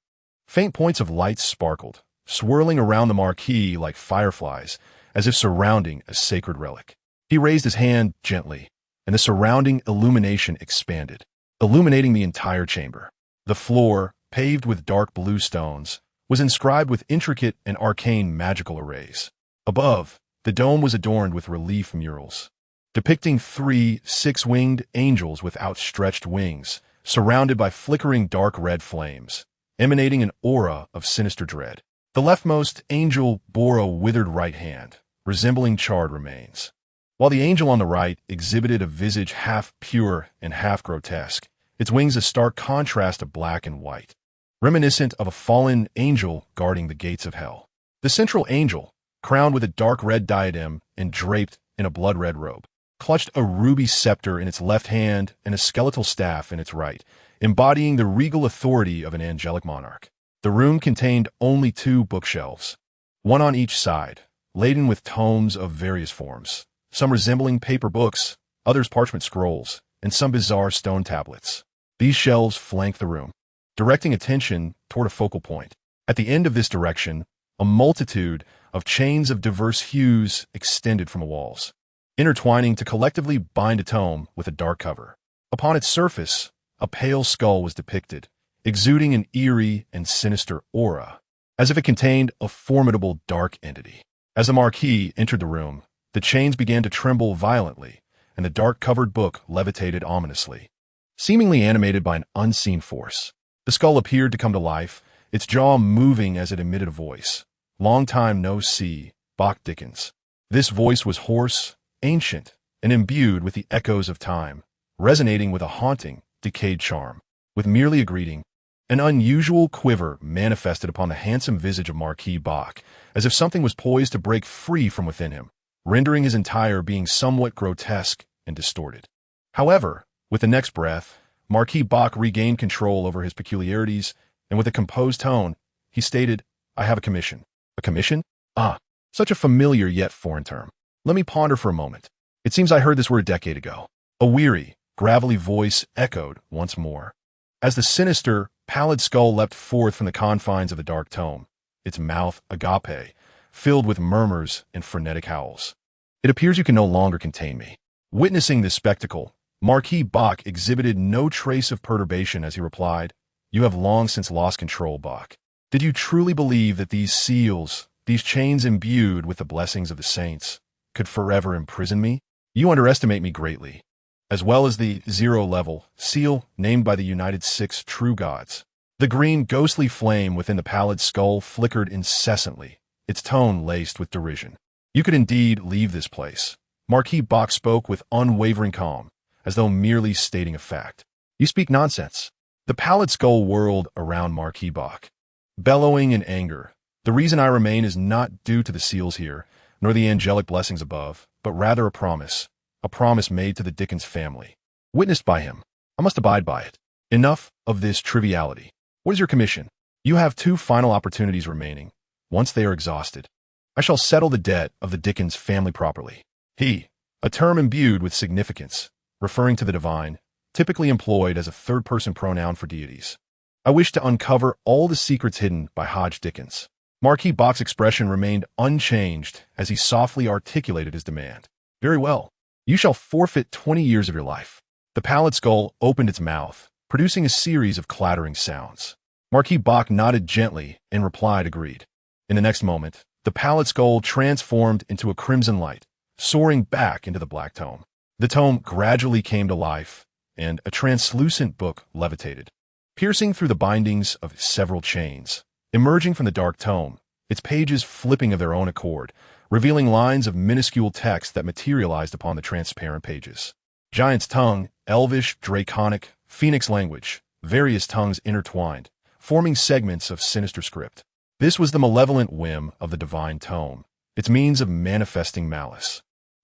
faint points of light sparkled, swirling around the Marquis like fireflies, as if surrounding a sacred relic. He raised his hand gently, and the surrounding illumination expanded, illuminating the entire chamber. The floor, paved with dark blue stones, was inscribed with intricate and arcane magical arrays. Above, the dome was adorned with relief murals, depicting 3 six-winged angels with outstretched wings, surrounded by flickering dark red flames, emanating an aura of sinister dread. The leftmost angel bore a withered right hand, resembling charred remains, while the angel on the right exhibited a visage half pure and half grotesque, its wings a stark contrast of black and white, reminiscent of a fallen angel guarding the gates of hell. The central angel, crowned with a dark red diadem and draped in a blood-red robe, clutched a ruby scepter in its left hand and a skeletal staff in its right, embodying the regal authority of an angelic monarch. The room contained only 2 bookshelves, one on each side, laden with tomes of various forms, some resembling paper books, others parchment scrolls, and some bizarre stone tablets. These shelves flanked the room, directing attention toward a focal point. At the end of this direction, a multitude of chains of diverse hues extended from the walls, intertwining to collectively bind a tome with a dark cover. Upon its surface, a pale skull was depicted, exuding an eerie and sinister aura, as if it contained a formidable dark entity. As the Marquis entered the room, the chains began to tremble violently, and the dark-covered book levitated ominously, seemingly animated by an unseen force. The skull appeared to come to life, its jaw moving as it emitted a voice. "Long time no see, Bach Dickens." This voice was hoarse, ancient, and imbued with the echoes of time, resonating with a haunting, decayed charm. With merely a greeting, an unusual quiver manifested upon the handsome visage of Marquis Bach, as if something was poised to break free from within him, rendering his entire being somewhat grotesque and distorted. However, with the next breath, Marquis Bach regained control over his peculiarities, and with a composed tone, he stated, "I have a commission." "A commission? Ah, such a familiar yet foreign term. Let me ponder for a moment. It seems I heard this word a decade ago." A weary, gravelly voice echoed once more. As the sinister, pallid skull leapt forth from the confines of the dark tome, its mouth agape, filled with murmurs and frenetic howls. "It appears you can no longer contain me." Witnessing this spectacle, Marquis Bach exhibited no trace of perturbation as he replied, "You have long since lost control, Bach. Did you truly believe that these seals, these chains imbued with the blessings of the saints, could forever imprison me? You underestimate me greatly, as well as the zero-level seal named by the United Six True Gods." The green, ghostly flame within the pallid skull flickered incessantly, its tone laced with derision. "You could indeed leave this place." Marquis Bach spoke with unwavering calm, as though merely stating a fact. "You speak nonsense." The pallid skull whirled around Marquis Bach, bellowing in anger. "The reason I remain is not due to the seals here, nor the angelic blessings above, but rather a promise made to the Dickens family, witnessed by him. I must abide by it. Enough of this triviality. What is your commission? You have 2 final opportunities remaining. Once they are exhausted, I shall settle the debt of the Dickens family properly." He, a term imbued with significance, referring to the divine, typically employed as a third-person pronoun for deities. "I wish to uncover all the secrets hidden by Hodges Dickens." Marquis Bach's expression remained unchanged as he softly articulated his demand. "Very well. You shall forfeit 20 years of your life." The pallid skull opened its mouth, producing a series of clattering sounds. Marquis Bach nodded gently and replied agreed. In the next moment, the pallid skull transformed into a crimson light, soaring back into the black tome. The tome gradually came to life, and a translucent book levitated, piercing through the bindings of several chains. Emerging from the dark tome, its pages flipping of their own accord, revealing lines of minuscule text that materialized upon the transparent pages. Giant's tongue, Elvish, Draconic, Phoenix language, various tongues intertwined, forming segments of sinister script. This was the malevolent whim of the divine tome, its means of manifesting malice.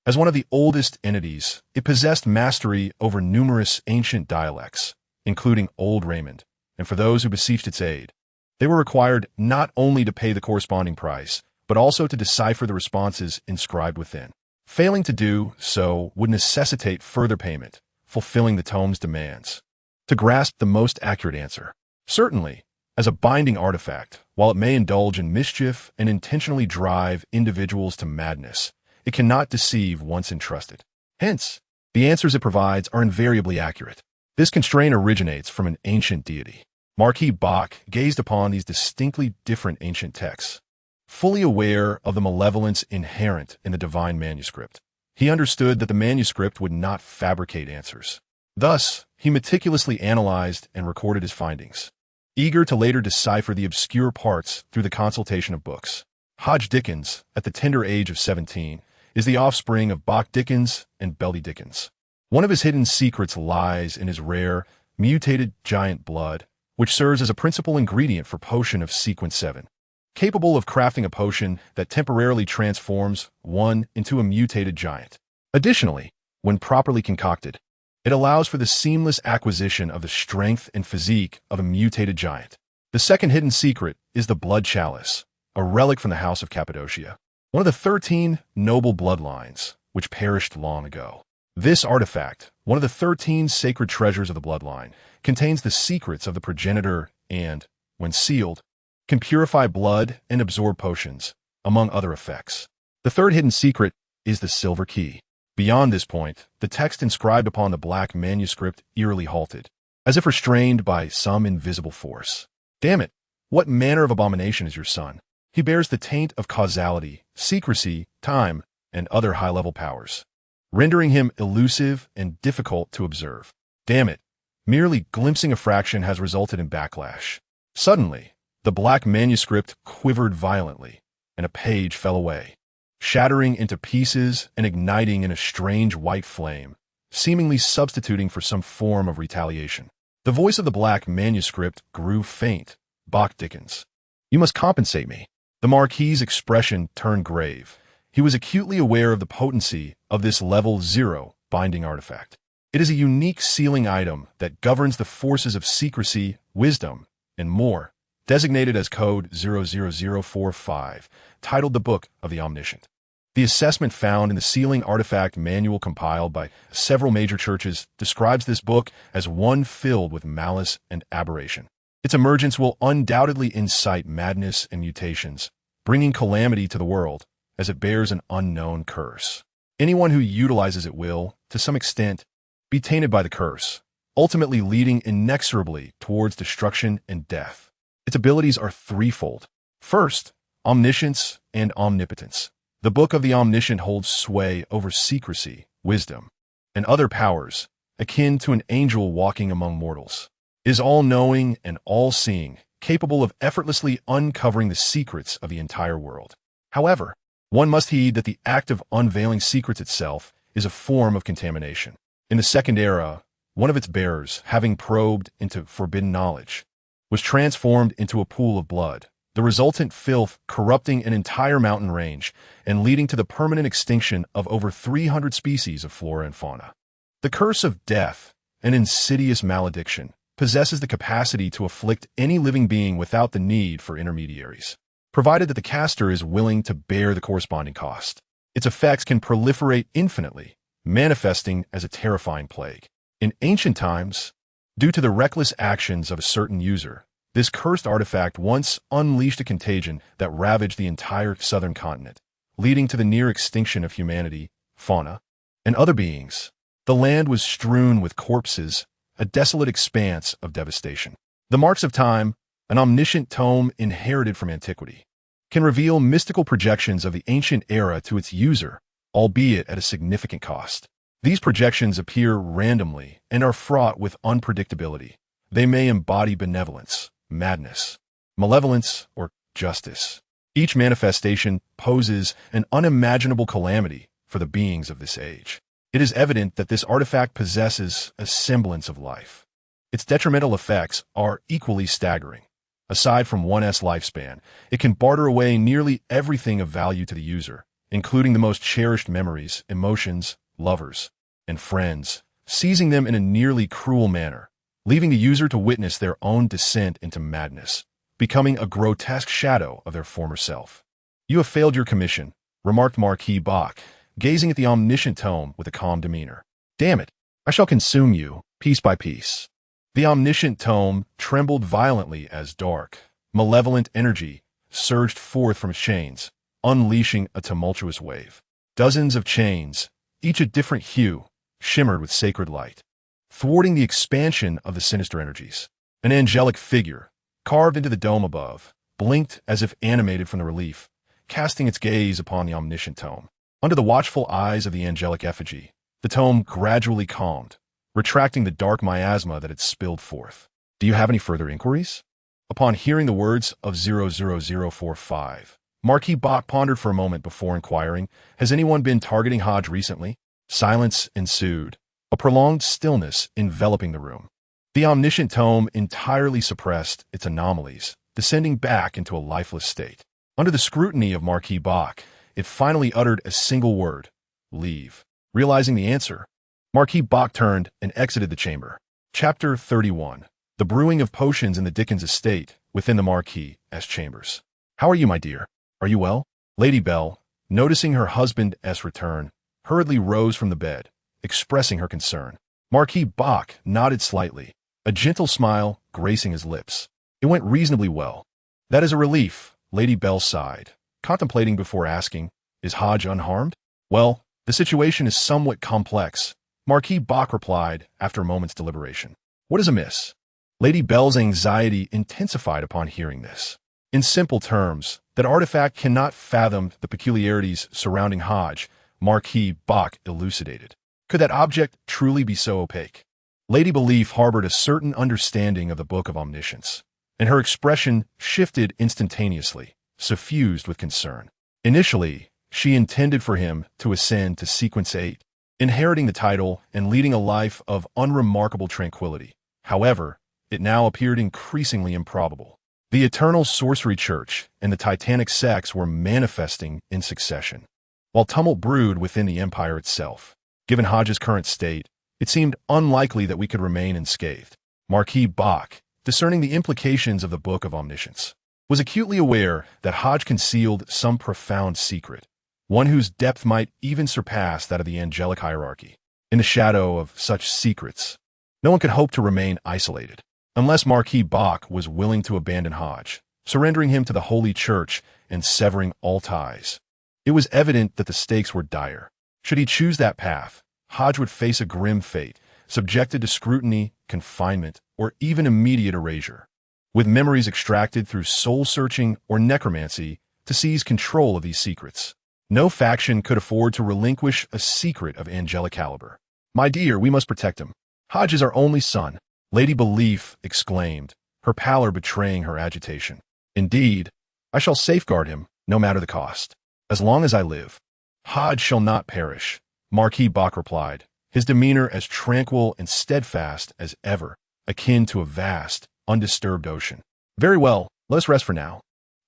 As one of the oldest entities, it possessed mastery over numerous ancient dialects, including Old Raymond, and for those who beseeched its aid, they were required not only to pay the corresponding price, but also to decipher the responses inscribed within. Failing to do so would necessitate further payment, fulfilling the tome's demands. To grasp the most accurate answer. Certainly, as a binding artifact, while it may indulge in mischief and intentionally drive individuals to madness, it cannot deceive once entrusted. Hence, the answers it provides are invariably accurate. This constraint originates from an ancient deity. Marquis Bach gazed upon these distinctly different ancient texts, fully aware of the malevolence inherent in the divine manuscript. He understood that the manuscript would not fabricate answers. Thus, he meticulously analyzed and recorded his findings, eager to later decipher the obscure parts through the consultation of books. Hodges Dickens, at the tender age of 17, is the offspring of Bach Dickens and Beldy Dickens. One of his hidden secrets lies in his rare, mutated giant blood, which serves as a principal ingredient for potion of sequence 7, capable of crafting a potion that temporarily transforms one into a mutated giant. Additionally, when properly concocted, it allows for the seamless acquisition of the strength and physique of a mutated giant. The second hidden secret is the blood chalice, a relic from the House of Cappadocia, one of the 13 noble bloodlines, which perished long ago. This artifact, one of the 13 sacred treasures of the bloodline, contains the secrets of the progenitor and, when sealed, can purify blood and absorb potions, among other effects. The third hidden secret is the silver key. Beyond this point, the text inscribed upon the black manuscript eerily halted, as if restrained by some invisible force. Damn it! What manner of abomination is your son? He bears the taint of causality, secrecy, time, and other high-level powers, rendering him elusive and difficult to observe. Damn it! Merely glimpsing a fraction has resulted in backlash. Suddenly, the black manuscript quivered violently, and a page fell away, shattering into pieces and igniting in a strange white flame, seemingly substituting for some form of retaliation. The voice of the black manuscript grew faint. Bach Dickens. You must compensate me. The Marquis's expression turned grave. He was acutely aware of the potency of this level 0 binding artifact. It is a unique sealing item that governs the forces of secrecy, wisdom, and more, designated as Code 00045, titled the Book of the Omniscient. The assessment found in the sealing artifact manual compiled by several major churches describes this book as one filled with malice and aberration. Its emergence will undoubtedly incite madness and mutations, bringing calamity to the world, as it bears an unknown curse. Anyone who utilizes it will, to some extent, be tainted by the curse, ultimately leading inexorably towards destruction and death. Its abilities are threefold. First, omniscience and omnipotence. The Book of the Omniscient holds sway over secrecy, wisdom, and other powers, akin to an angel walking among mortals. It is all-knowing and all-seeing, capable of effortlessly uncovering the secrets of the entire world. However, one must heed that the act of unveiling secrets itself is a form of contamination. In the Second Era, one of its bearers, having probed into forbidden knowledge, was transformed into a pool of blood, the resultant filth corrupting an entire mountain range and leading to the permanent extinction of over 300 species of flora and fauna. The curse of death, an insidious malediction, possesses the capacity to afflict any living being without the need for intermediaries, provided that the caster is willing to bear the corresponding cost. Its effects can proliferate infinitely, manifesting as a terrifying plague. In ancient times, due to the reckless actions of a certain user, this cursed artifact once unleashed a contagion that ravaged the entire southern continent, leading to the near extinction of humanity, fauna, and other beings. The land was strewn with corpses, a desolate expanse of devastation. The Marks of Time, an omniscient tome inherited from antiquity, can reveal mystical projections of the ancient era to its user, albeit at a significant cost. These projections appear randomly and are fraught with unpredictability. They may embody benevolence, madness, malevolence, or justice. Each manifestation poses an unimaginable calamity for the beings of this age. It is evident that this artifact possesses a semblance of life. Its detrimental effects are equally staggering. Aside from 1's lifespan, it can barter away nearly everything of value to the user, including the most cherished memories, emotions, lovers, and friends, seizing them in a nearly cruel manner, leaving the user to witness their own descent into madness, becoming a grotesque shadow of their former self. You have failed your commission, remarked Marquis Bach, gazing at the omniscient tome with a calm demeanor. Damn it, I shall consume you, piece by piece. The omniscient tome trembled violently as dark, malevolent energy surged forth from its chains, unleashing a tumultuous wave. Dozens of chains, each a different hue, shimmered with sacred light, thwarting the expansion of the sinister energies. An angelic figure, carved into the dome above, blinked as if animated from the relief, casting its gaze upon the omniscient tome. Under the watchful eyes of the angelic effigy, the tome gradually calmed, retracting the dark miasma that had spilled forth. Do you have any further inquiries? Upon hearing the words of 00045, Marquis Bach pondered for a moment before inquiring, has anyone been targeting Hodge recently? Silence ensued, a prolonged stillness enveloping the room. The omniscient tome entirely suppressed its anomalies, descending back into a lifeless state. Under the scrutiny of Marquis Bach, it finally uttered a single word, leave. Realizing the answer, Marquis Bach turned and exited the chamber. Chapter 31. The Brewing of Potions in the Dickens Estate within the Marquis's chambers. How are you, my dear? Are you well? Lady Bell, noticing her husband's return, hurriedly rose from the bed, expressing her concern. Marquis Bach nodded slightly, a gentle smile gracing his lips. It went reasonably well. That is a relief, Lady Bell sighed, contemplating before asking, is Hodge unharmed? Well, the situation is somewhat complex, Marquis Bach replied after a moment's deliberation. What is amiss? Lady Bell's anxiety intensified upon hearing this. In simple terms, that artifact cannot fathom the peculiarities surrounding Hodge, Marquis Bach elucidated. Could that object truly be so opaque? Lady Belief harbored a certain understanding of the Book of Omniscience, and her expression shifted instantaneously, suffused with concern. Initially, she intended for him to ascend to Sequence 8, inheriting the title and leading a life of unremarkable tranquility. However, it now appeared increasingly improbable. The Eternal Sorcery Church and the Titanic sects were manifesting in succession, while tumult brewed within the empire itself. Given Hodges' current state, it seemed unlikely that we could remain unscathed. Marquis Bach, discerning the implications of the Book of Omniscience, was acutely aware that Hodge concealed some profound secret, one whose depth might even surpass that of the angelic hierarchy. In the shadow of such secrets, no one could hope to remain isolated, unless Marquis Bach was willing to abandon Hodge, surrendering him to the Holy Church and severing all ties. It was evident that the stakes were dire. Should he choose that path, Hodge would face a grim fate, subjected to scrutiny, confinement, or even immediate erasure, with memories extracted through soul-searching or necromancy to seize control of these secrets. No faction could afford to relinquish a secret of angelic caliber. "My dear, we must protect him. Hodge is our only son," Lady Belief exclaimed, her pallor betraying her agitation. "Indeed, I shall safeguard him, no matter the cost. As long as I live, Hodge shall not perish," Marquis Bach replied, his demeanor as tranquil and steadfast as ever, akin to a vast, undisturbed ocean. "Very well, let us rest for now.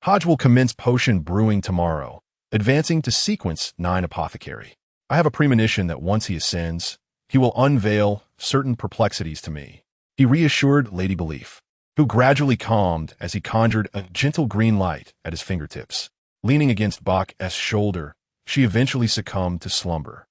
Hodge will commence potion brewing tomorrow, advancing to Sequence 9 Apothecary. I have a premonition that once he ascends, he will unveil certain perplexities to me," he reassured Lady Belief, who gradually calmed as he conjured a gentle green light at his fingertips. Leaning against Bach's shoulder, she eventually succumbed to slumber.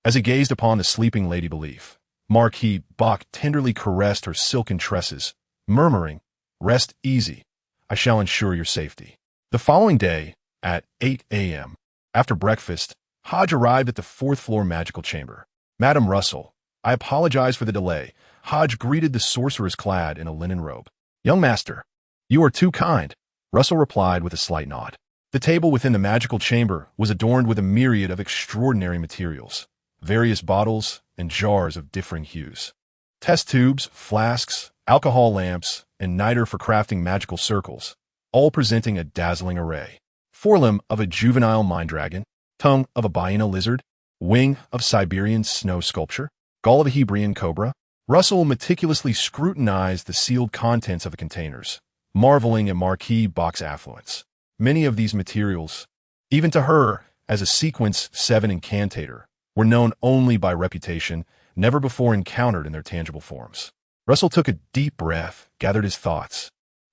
As he gazed upon the sleeping Lady Belief, Marquis Bach tenderly caressed her silken tresses, murmuring, "Rest easy. I shall ensure your safety." The following day, at 8 a.m., after breakfast, Hodge arrived at the fourth-floor magical chamber. "Madam Russell, I apologize for the delay." Hodge greeted the sorceress clad in a linen robe. "Young master, you are too kind," Russell replied with a slight nod. The table within the magical chamber was adorned with a myriad of extraordinary materials, various bottles and jars of differing hues. Test tubes, flasks, alcohol lamps, and niter for crafting magical circles, all presenting a dazzling array. Forelimb of a juvenile mind dragon, tongue of a Baena lizard, wing of Siberian snow sculpture, gall of a Hebrian cobra. Russell meticulously scrutinized the sealed contents of the containers, marveling at Marquis Bach's affluence. Many of these materials, even to her as a Sequence 7 incantator, were known only by reputation, never before encountered in their tangible forms. Russell took a deep breath, gathered his thoughts,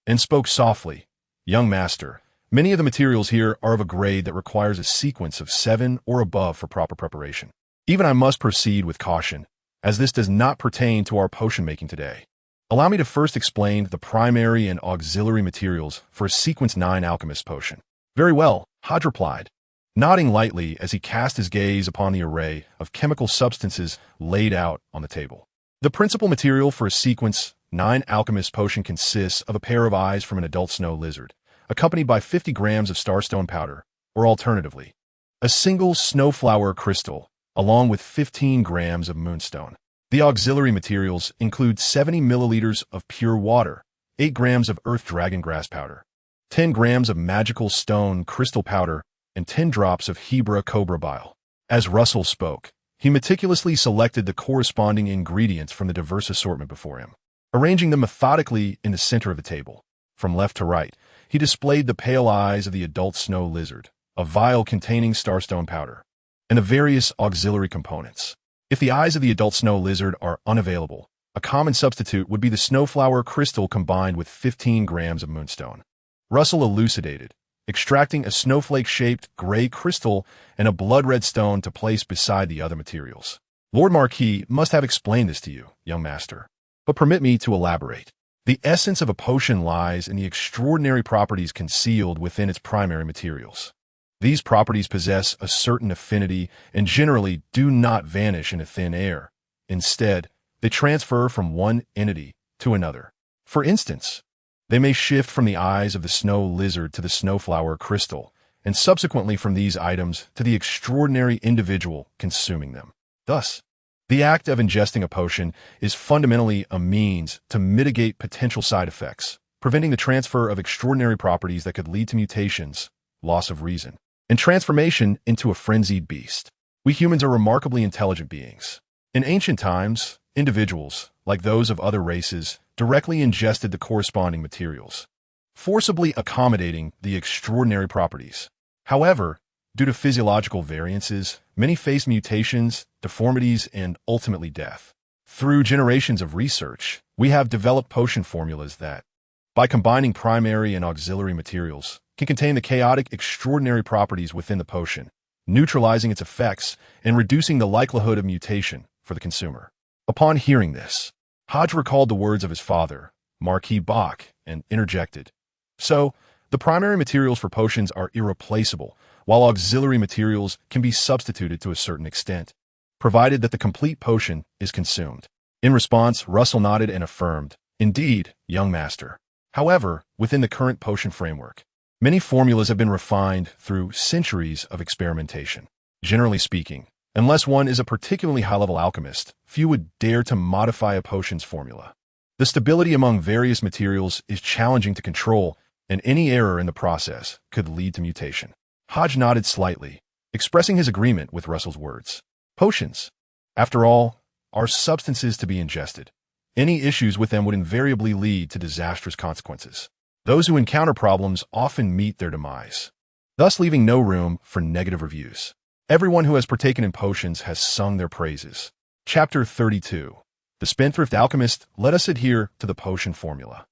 and spoke softly. "Young master, many of the materials here are of a grade that requires a Sequence of 7 or above for proper preparation. Even I must proceed with caution, as this does not pertain to our potion making today. Allow me to first explain the primary and auxiliary materials for a Sequence 9 alchemist potion." "Very well," Hodge replied, nodding lightly as he cast his gaze upon the array of chemical substances laid out on the table. The principal material for a Sequence 9 alchemist potion consists of a pair of eyes from an adult snow lizard, accompanied by 50 grams of starstone powder, or alternatively, a single snowflower crystal, along with 15 grams of moonstone. The auxiliary materials include 70 milliliters of pure water, 8 grams of earth dragon grass powder, 10 grams of magical stone crystal powder, and 10 drops of Hebra cobra bile. As Russell spoke, he meticulously selected the corresponding ingredients from the diverse assortment before him, arranging them methodically in the center of the table. From left to right, he displayed the pale eyes of the adult snow lizard, a vial containing starstone powder, and the various auxiliary components. If the eyes of the adult snow lizard are unavailable, a common substitute would be the snowflower crystal combined with 15 grams of moonstone. Russell elucidated, extracting a snowflake-shaped gray crystal and a blood-red stone to place beside the other materials. "Lord Marquis must have explained this to you, young master, but permit me to elaborate. The essence of a potion lies in the extraordinary properties concealed within its primary materials. These properties possess a certain affinity and generally do not vanish into thin air. Instead, they transfer from one entity to another. For instance, they may shift from the eyes of the snow lizard to the snowflower crystal, and subsequently from these items to the extraordinary individual consuming them. Thus, The act of ingesting a potion is fundamentally a means to mitigate potential side effects, preventing the transfer of extraordinary properties that could lead to mutations, loss of reason, and transformation into a frenzied beast. We humans are remarkably intelligent beings. In ancient times, individuals, like those of other races, directly ingested the corresponding materials, forcibly accommodating the extraordinary properties. However, due to physiological variances, many faced mutations, deformities, and ultimately death. Through generations of research, we have developed potion formulas that, by combining primary and auxiliary materials, can contain the chaotic, extraordinary properties within the potion, neutralizing its effects and reducing the likelihood of mutation for the consumer. Upon hearing this, Hodge recalled the words of his father, Marquis and interjected. So, the primary materials for potions are irreplaceable, while auxiliary materials can be substituted to a certain extent, provided that the complete potion is consumed. In response, Russell nodded and affirmed, "Indeed, young master." However, within the current potion framework, many formulas have been refined through centuries of experimentation. Generally speaking, unless one is a particularly high-level alchemist, few would dare to modify a potion's formula. The stability among various materials is challenging to control, and any error in the process could lead to mutation. Hodge nodded slightly, expressing his agreement with Russell's words. Potions, after all, are substances to be ingested. Any issues with them would invariably lead to disastrous consequences. Those who encounter problems often meet their demise, thus leaving no room for negative reviews. Everyone who has partaken in potions has sung their praises. Chapter 32. The Spendthrift Alchemist. Let us adhere to the potion formula.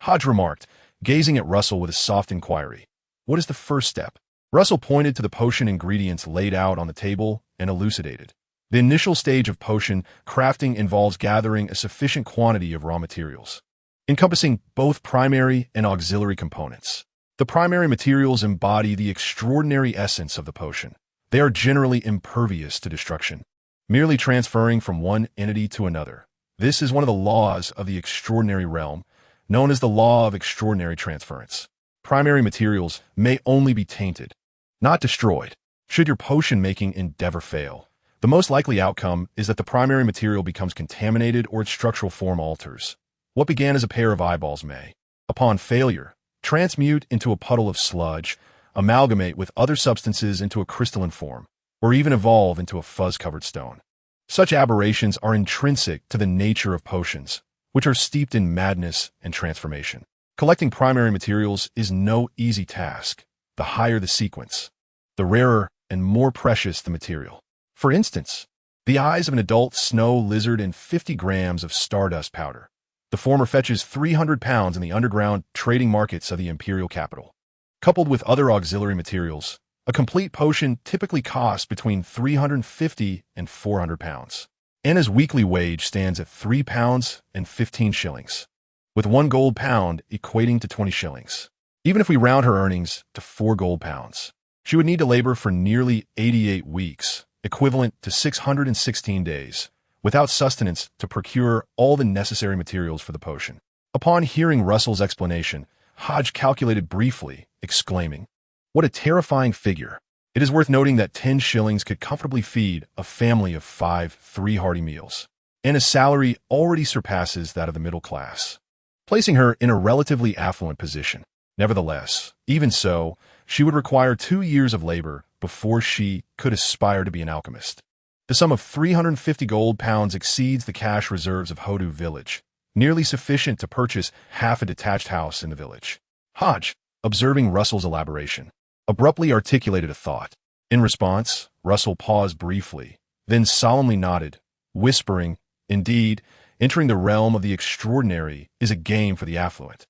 Hodge remarked, gazing at Russell with a soft inquiry. What is the first step? Russell pointed to the potion ingredients laid out on the table and elucidated. The initial stage of potion crafting involves gathering a sufficient quantity of raw materials, encompassing both primary and auxiliary components. The primary materials embody the extraordinary essence of the potion. They are generally impervious to destruction, merely transferring from one entity to another. This is one of the laws of the extraordinary realm, known as the law of extraordinary transference. Primary materials may only be tainted, not destroyed. Should your potion-making endeavor fail, the most likely outcome is that the primary material becomes contaminated or its structural form alters. What began as a pair of eyeballs may, upon failure, transmute into a puddle of sludge, amalgamate with other substances into a crystalline form, or even evolve into a fuzz-covered stone. Such aberrations are intrinsic to the nature of potions, which are steeped in madness and transformation. Collecting primary materials is no easy task. The higher the sequence, the rarer and more precious the material. For instance, the eyes of an adult snow lizard and 50 grams of stardust powder. The former fetches 300 pounds in the underground trading markets of the imperial capital. Coupled with other auxiliary materials, a complete potion typically costs between 350 and 400 pounds. Anna's weekly wage stands at 3 pounds and 15 shillings, with 1 gold pound equating to 20 shillings. Even if we round her earnings to 4 gold pounds, she would need to labor for nearly 88 weeks, equivalent to 616 days, without sustenance to procure all the necessary materials for the potion. Upon hearing Russell's explanation, Hodge calculated briefly, exclaiming, "What a terrifying figure." It is worth noting that 10 shillings could comfortably feed a family of 5 3 hearty meals, and his salary already surpasses that of the middle class, placing her in a relatively affluent position. Nevertheless, even so, she would require 2 years of labor before she could aspire to be an alchemist. The sum of 350 gold pounds exceeds the cash reserves of Hodu village, nearly sufficient to purchase half a detached house in the village. Hodge, observing Russell's elaboration, abruptly articulated a thought. In response, Russell paused briefly, then solemnly nodded, whispering, "Indeed, entering the realm of the extraordinary is a game for the affluent.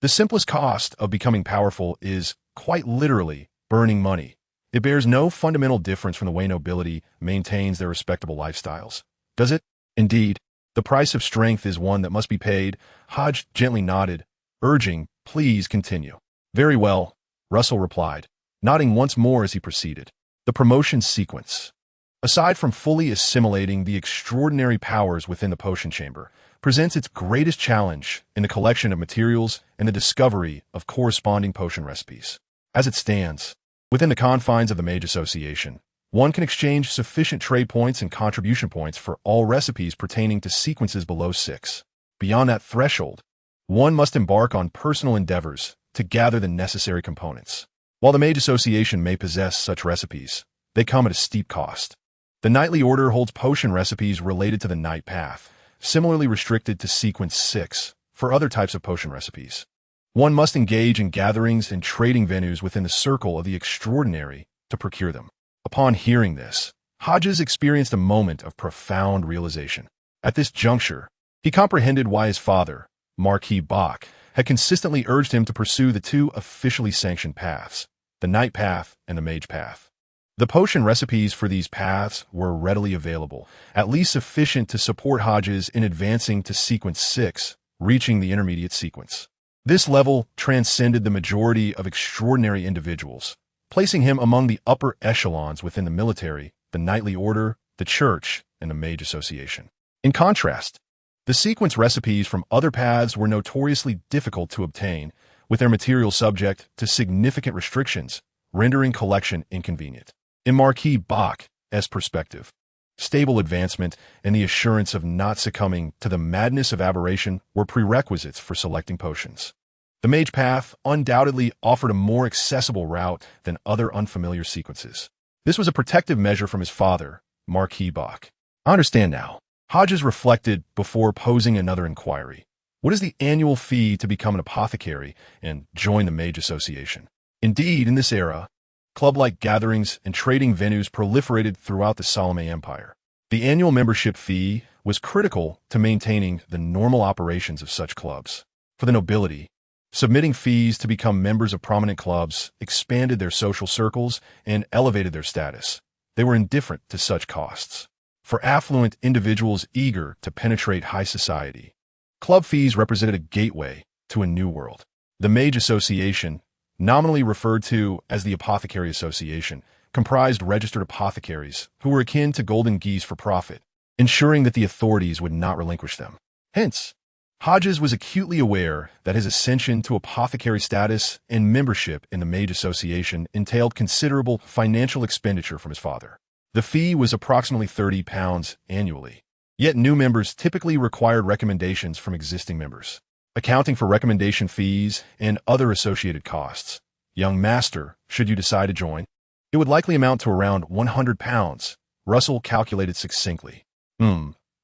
The simplest cost of becoming powerful is, quite literally, burning money. It bears no fundamental difference from the way nobility maintains their respectable lifestyles, does it? Indeed, the price of strength is one that must be paid." Hodge gently nodded, urging, "Please continue." "Very well," Russell replied, nodding once more as he proceeded. The promotion sequence, aside from fully assimilating the extraordinary powers within the potion chamber, presents its greatest challenge in the collection of materials and the discovery of corresponding potion recipes. As it stands, within the confines of the Mage Association, One can exchange sufficient trade points and contribution points for all recipes pertaining to sequences below 6. Beyond that threshold, one must embark on personal endeavors to gather the necessary components. While the Mage Association may possess such recipes, they come at a steep cost. The Knightly Order holds potion recipes related to the Knight Path, similarly restricted to sequence 6 for other types of potion recipes. One must engage in gatherings and trading venues within the circle of the extraordinary to procure them. Upon hearing this, Hodges experienced a moment of profound realization. At this juncture, he comprehended why his father, Marquis Bach, had consistently urged him to pursue the two officially sanctioned paths, the Knight Path and the Mage Path. The potion recipes for these paths were readily available, at least sufficient to support Hodges in advancing to sequence 6, reaching the intermediate sequence. This level transcended the majority of extraordinary individuals, placing him among the upper echelons within the military, the Knightly Order, the Church, and the Mage Association. In contrast, the sequence recipes from other paths were notoriously difficult to obtain, with their material subject to significant restrictions, rendering collection inconvenient. In Marquis Bach's perspective, stable advancement and the assurance of not succumbing to the madness of aberration were prerequisites for selecting potions. The Mage Path undoubtedly offered a more accessible route than other unfamiliar sequences. This was a protective measure from his father, Marquis Bach. I understand now. Hodges reflected before posing another inquiry. What is the annual fee to become an apothecary and join the Mage Association? Indeed, in this era, club-like gatherings and trading venues proliferated throughout the Salome Empire. The annual membership fee was critical to maintaining the normal operations of such clubs. For the nobility, submitting fees to become members of prominent clubs expanded their social circles and elevated their status. They were indifferent to such costs. For affluent individuals eager to penetrate high society, club fees represented a gateway to a new world. The Mage Association, nominally referred to as the Apothecary Association, comprised registered apothecaries who were akin to golden geese for profit, ensuring that the authorities would not relinquish them. Hence, Hodges was acutely aware that his ascension to apothecary status and membership in the Mage Association entailed considerable financial expenditure from his father. The fee was approximately £30 annually, yet new members typically required recommendations from existing members. Accounting for recommendation fees and other associated costs, young master, should you decide to join, it would likely amount to around £100, Russell calculated succinctly.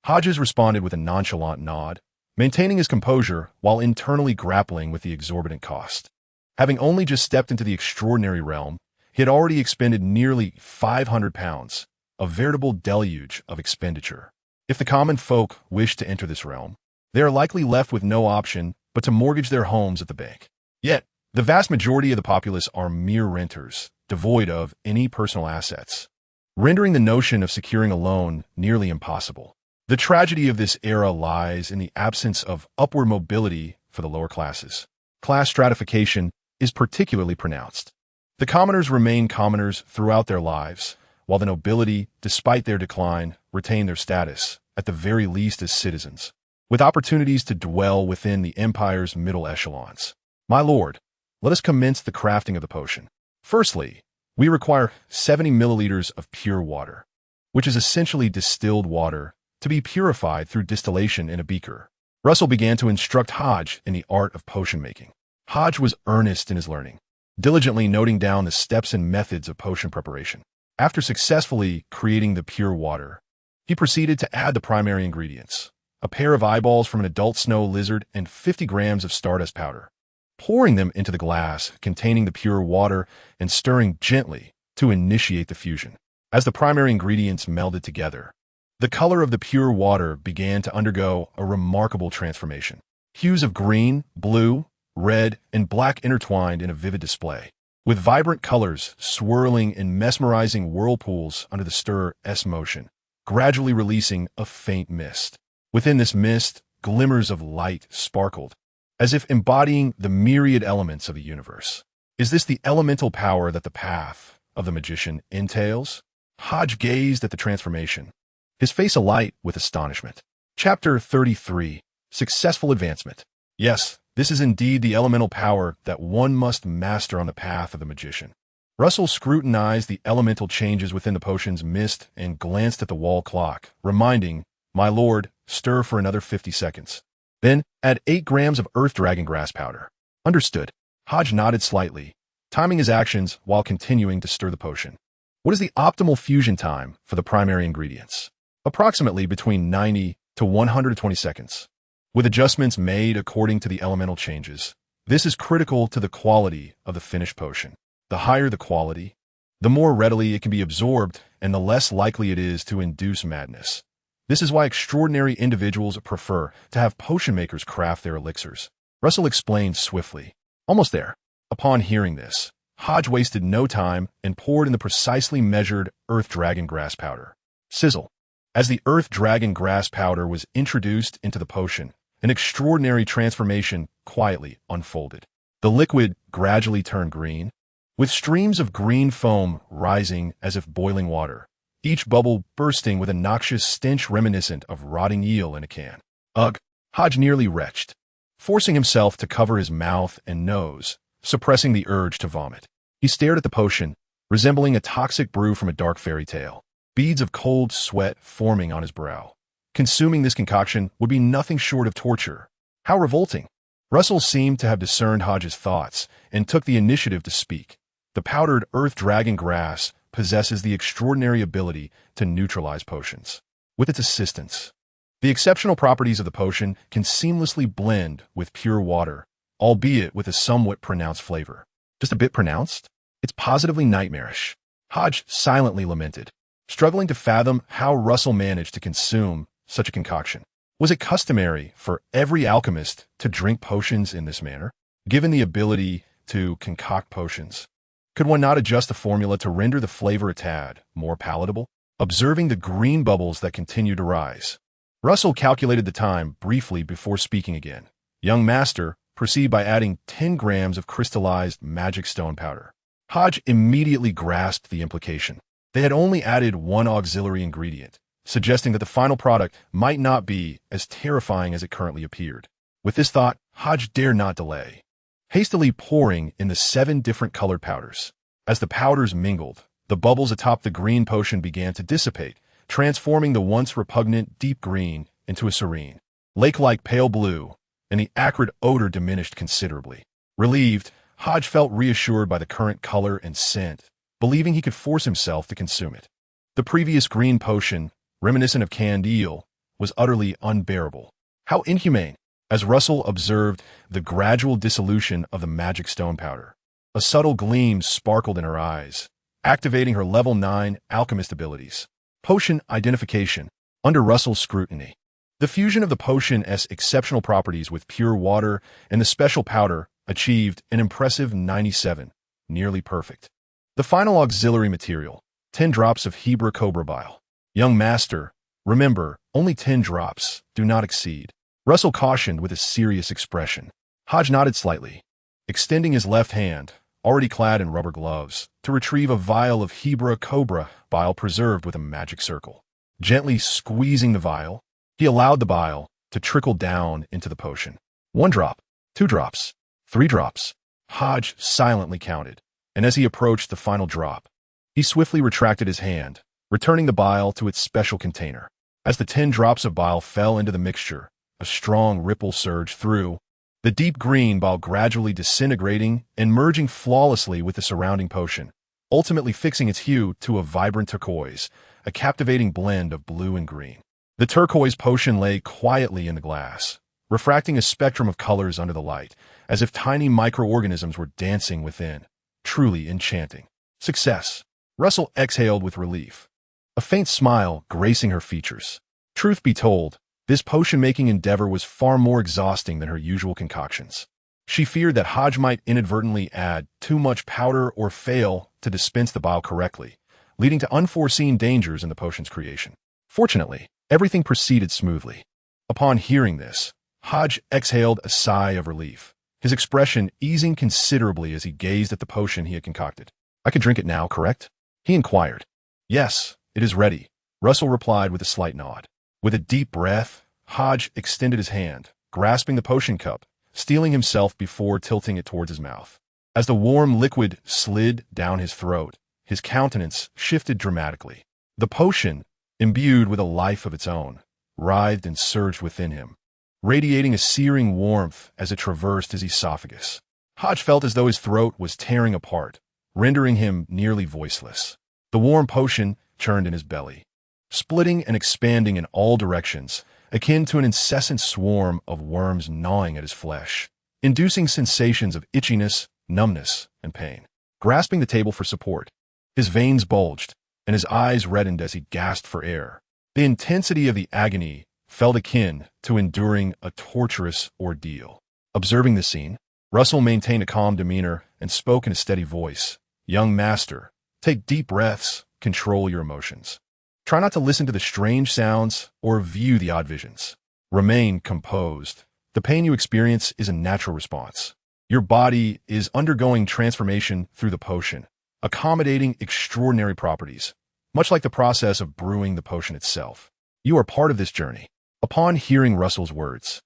Hodges responded with a nonchalant nod, maintaining his composure while internally grappling with the exorbitant cost. Having only just stepped into the extraordinary realm, he had already expended nearly £500, a veritable deluge of expenditure. If the common folk wish to enter this realm, they are likely left with no option but to mortgage their homes at the bank. Yet, the vast majority of the populace are mere renters, devoid of any personal assets, rendering the notion of securing a loan nearly impossible. The tragedy of this era lies in the absence of upward mobility for the lower classes. Class stratification is particularly pronounced. The commoners remain commoners throughout their lives, while the nobility, despite their decline, retain their status, at the very least as citizens, with opportunities to dwell within the empire's middle echelons. My lord, let us commence the crafting of the potion. Firstly, we require 70 milliliters of pure water, which is essentially distilled water, to be purified through distillation in a beaker. Russell began to instruct Hodge in the art of potion making. Hodge was earnest in his learning, diligently noting down the steps and methods of potion preparation. After successfully creating the pure water, he proceeded to add the primary ingredients, a pair of eyeballs from an adult snow lizard and 50 grams of stardust powder, pouring them into the glass containing the pure water and stirring gently to initiate the fusion. As the primary ingredients melded together, the color of the pure water began to undergo a remarkable transformation. Hues of green, blue, red, and black intertwined in a vivid display, with vibrant colors swirling in mesmerizing whirlpools under the stir's motion, gradually releasing a faint mist. Within this mist, glimmers of light sparkled, as if embodying the myriad elements of the universe. Is this the elemental power that the path of the magician entails? Hodge gazed at the transformation, his face alight with astonishment. Chapter 33. Successful Advancement. Yes, this is indeed the elemental power that one must master on the path of the magician. Russell scrutinized the elemental changes within the potion's mist and glanced at the wall clock, reminding, "My lord, stir for another 50 seconds. Then add 8 grams of earth dragon grass powder." "Understood." Hodge nodded slightly, timing his actions while continuing to stir the potion. "What is the optimal fusion time for the primary ingredients?" "Approximately between 90 to 120 seconds, with adjustments made according to the elemental changes. This is critical to the quality of the finished potion. The higher the quality, the more readily it can be absorbed and the less likely it is to induce madness. This is why extraordinary individuals prefer to have potion makers craft their elixirs," Russell explained swiftly. "Almost there." Upon hearing this, Hodge wasted no time and poured in the precisely measured earth dragon grass powder. Sizzle. As the earth dragon grass powder was introduced into the potion, an extraordinary transformation quietly unfolded. The liquid gradually turned green, with streams of green foam rising as if boiling water, each bubble bursting with a noxious stench reminiscent of rotting eel in a can. "Ugh!" Hodge nearly retched, forcing himself to cover his mouth and nose, suppressing the urge to vomit. He stared at the potion, resembling a toxic brew from a dark fairy tale, beads of cold sweat forming on his brow. Consuming this concoction would be nothing short of torture. How revolting! Russell seemed to have discerned Hodge's thoughts and took the initiative to speak. "The powdered earth dragon grass possesses the extraordinary ability to neutralize potions. With its assistance, the exceptional properties of the potion can seamlessly blend with pure water, albeit with a somewhat pronounced flavor." "Just a bit pronounced?" "It's positively nightmarish," Hodge silently lamented, struggling to fathom how Russell managed to consume such a concoction. Was it customary for every alchemist to drink potions in this manner? Given the ability to concoct potions, could one not adjust the formula to render the flavor a tad more palatable? Observing the green bubbles that continued to rise, Russell calculated the time briefly before speaking again. "Young master, proceed by adding 10 grams of crystallized magic stone powder." Hodge immediately grasped the implication. They had only added one auxiliary ingredient, suggesting that the final product might not be as terrifying as it currently appeared. With this thought, Hodge dared not delay, hastily pouring in the 7 different colored powders. As the powders mingled, the bubbles atop the green potion began to dissipate, transforming the once repugnant deep green into a serene, lake-like pale blue, and the acrid odor diminished considerably. Relieved, Hodge felt reassured by the current color and scent, believing he could force himself to consume it. The previous green potion, reminiscent of canned eel, was utterly unbearable. How inhumane! As Russell observed the gradual dissolution of the magic stone powder, a subtle gleam sparkled in her eyes, activating her level 9 alchemist abilities. Potion identification. Under Russell's scrutiny, the fusion of the potion's exceptional properties with pure water and the special powder achieved an impressive 97, nearly perfect. The final auxiliary material, 10 drops of Heir cobra bile. "Young master, remember, only 10 drops, do not exceed," Russell cautioned with a serious expression. Hodge nodded slightly, extending his left hand, already clad in rubber gloves, to retrieve a vial of Heir cobra bile preserved with a magic circle. Gently squeezing the vial, he allowed the bile to trickle down into the potion. 1 drop, 2 drops, 3 drops. Hodge silently counted, and as he approached the final drop, he swiftly retracted his hand, returning the bile to its special container. As the 10 drops of bile fell into the mixture, a strong ripple surged through, the deep green bile gradually disintegrating and merging flawlessly with the surrounding potion, ultimately fixing its hue to a vibrant turquoise, a captivating blend of blue and green. The turquoise potion lay quietly in the glass, refracting a spectrum of colors under the light, as if tiny microorganisms were dancing within. Truly enchanting. Success. Russell exhaled with relief, a faint smile gracing her features. Truth be told, this potion-making endeavor was far more exhausting than her usual concoctions. She feared that Hodge might inadvertently add too much powder or fail to dispense the bile correctly, leading to unforeseen dangers in the potion's creation. Fortunately, everything proceeded smoothly. Upon hearing this, Hodge exhaled a sigh of relief, his expression easing considerably as he gazed at the potion he had concocted. "I can drink it now, correct?" he inquired. "Yes, it is ready," Russell replied with a slight nod. With a deep breath, Hodge extended his hand, grasping the potion cup, steeling himself before tilting it towards his mouth. As the warm liquid slid down his throat, his countenance shifted dramatically. The potion, imbued with a life of its own, writhed and surged within him, radiating a searing warmth as it traversed his esophagus. Hodge felt as though his throat was tearing apart, rendering him nearly voiceless. The warm potion churned in his belly, splitting and expanding in all directions, akin to an incessant swarm of worms gnawing at his flesh, inducing sensations of itchiness, numbness, and pain. Grasping the table for support, his veins bulged, and his eyes reddened as he gasped for air. The intensity of the agony felt akin to enduring a torturous ordeal. Observing the scene, Russell maintained a calm demeanor and spoke in a steady voice. "Young master, take deep breaths, control your emotions. Try not to listen to the strange sounds or view the odd visions. Remain composed. The pain you experience is a natural response. Your body is undergoing transformation through the potion, accommodating extraordinary properties, much like the process of brewing the potion itself. You are part of this journey." Upon hearing Russell's words,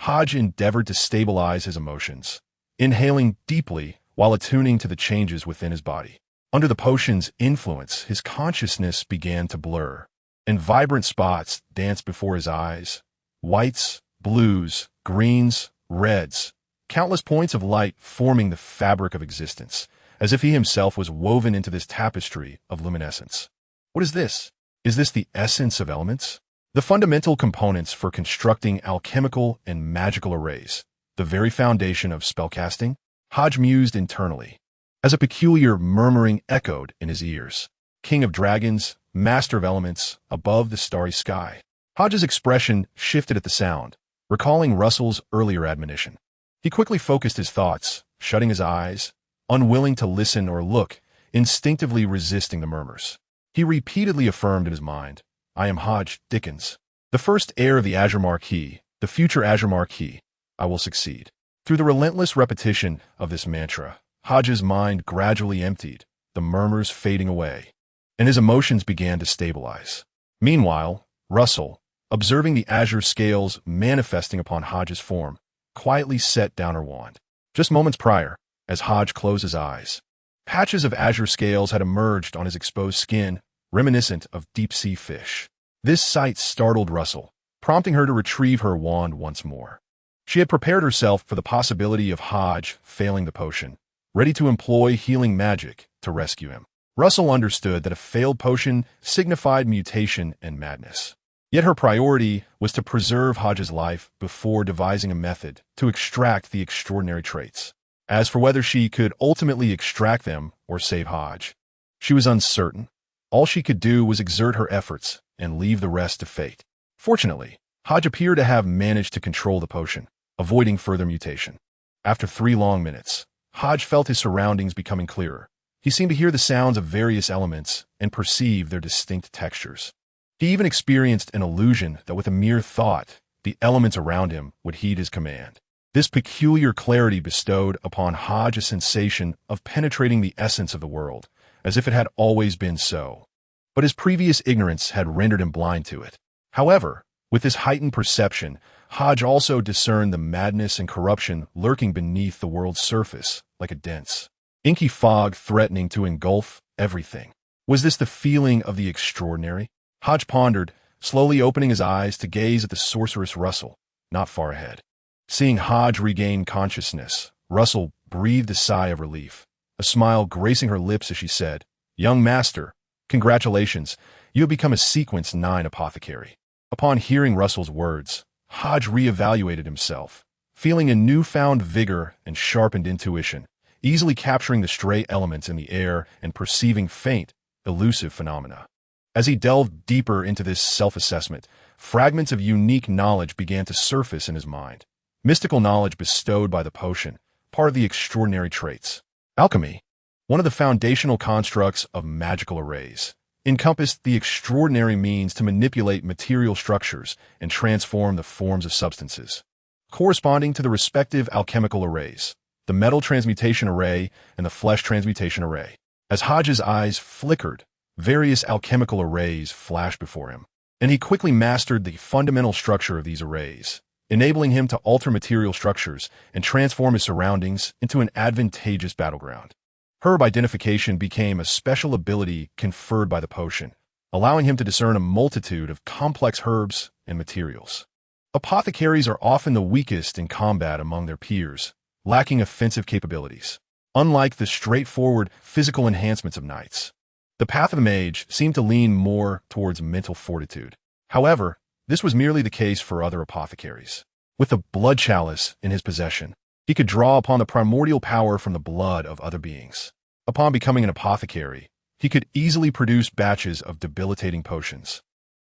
Hodge endeavored to stabilize his emotions, inhaling deeply while attuning to the changes within his body. Under the potion's influence, his consciousness began to blur, and vibrant spots danced before his eyes. Whites, blues, greens, reds, countless points of light forming the fabric of existence, as if he himself was woven into this tapestry of luminescence. What is this? Is this the essence of elements? The fundamental components for constructing alchemical and magical arrays, the very foundation of spellcasting? Hodge mused internally, as a peculiar murmuring echoed in his ears. King of dragons, master of elements, above the starry sky. Hodge's expression shifted at the sound, recalling Russell's earlier admonition. He quickly focused his thoughts, shutting his eyes, unwilling to listen or look, instinctively resisting the murmurs. He repeatedly affirmed in his mind, "I am Hodge Dickens, the first heir of the Azure Marquis, the future Azure Marquis. I will succeed." Through the relentless repetition of this mantra, Hodge's mind gradually emptied, the murmurs fading away, and his emotions began to stabilize. Meanwhile, Russell, observing the azure scales manifesting upon Hodge's form, quietly set down her wand. Just moments prior, as Hodge closed his eyes, patches of azure scales had emerged on his exposed skin, reminiscent of deep-sea fish. This sight startled Russell, prompting her to retrieve her wand once more. She had prepared herself for the possibility of Hodge failing the potion, ready to employ healing magic to rescue him. Russell understood that a failed potion signified mutation and madness. Yet her priority was to preserve Hodge's life before devising a method to extract the extraordinary traits. As for whether she could ultimately extract them or save Hodge, she was uncertain. All she could do was exert her efforts and leave the rest to fate. Fortunately, Hodge appeared to have managed to control the potion, avoiding further mutation. After 3 long minutes, Hodge felt his surroundings becoming clearer. He seemed to hear the sounds of various elements and perceive their distinct textures. He even experienced an illusion that with a mere thought, the elements around him would heed his command. This peculiar clarity bestowed upon Hodge a sensation of penetrating the essence of the world, as if it had always been so. But his previous ignorance had rendered him blind to it. However, with this heightened perception, Hodge also discerned the madness and corruption lurking beneath the world's surface like a dense, inky fog threatening to engulf everything. Was this the feeling of the extraordinary? Hodge pondered, slowly opening his eyes to gaze at the sorceress Russell, not far ahead. Seeing Hodge regain consciousness, Russell breathed a sigh of relief, a smile gracing her lips as she said, "Young master, congratulations, you have become a Sequence 9 apothecary." Upon hearing Russell's words, Hodge reevaluated himself, feeling a newfound vigor and sharpened intuition, easily capturing the stray elements in the air and perceiving faint, elusive phenomena. As he delved deeper into this self-assessment, fragments of unique knowledge began to surface in his mind. Mystical knowledge bestowed by the potion, part of the extraordinary traits. Alchemy, one of the foundational constructs of magical arrays, encompassed the extraordinary means to manipulate material structures and transform the forms of substances, corresponding to the respective alchemical arrays, the metal transmutation array and the flesh transmutation array. As Hodge's eyes flickered, various alchemical arrays flashed before him, and he quickly mastered the fundamental structure of these arrays, enabling him to alter material structures and transform his surroundings into an advantageous battleground. Herb identification became a special ability conferred by the potion, allowing him to discern a multitude of complex herbs and materials. Apothecaries are often the weakest in combat among their peers, lacking offensive capabilities. Unlike the straightforward physical enhancements of knights, the path of the mage seemed to lean more towards mental fortitude. However, this was merely the case for other apothecaries. With the blood chalice in his possession, he could draw upon the primordial power from the blood of other beings. Upon becoming an apothecary, he could easily produce batches of debilitating potions,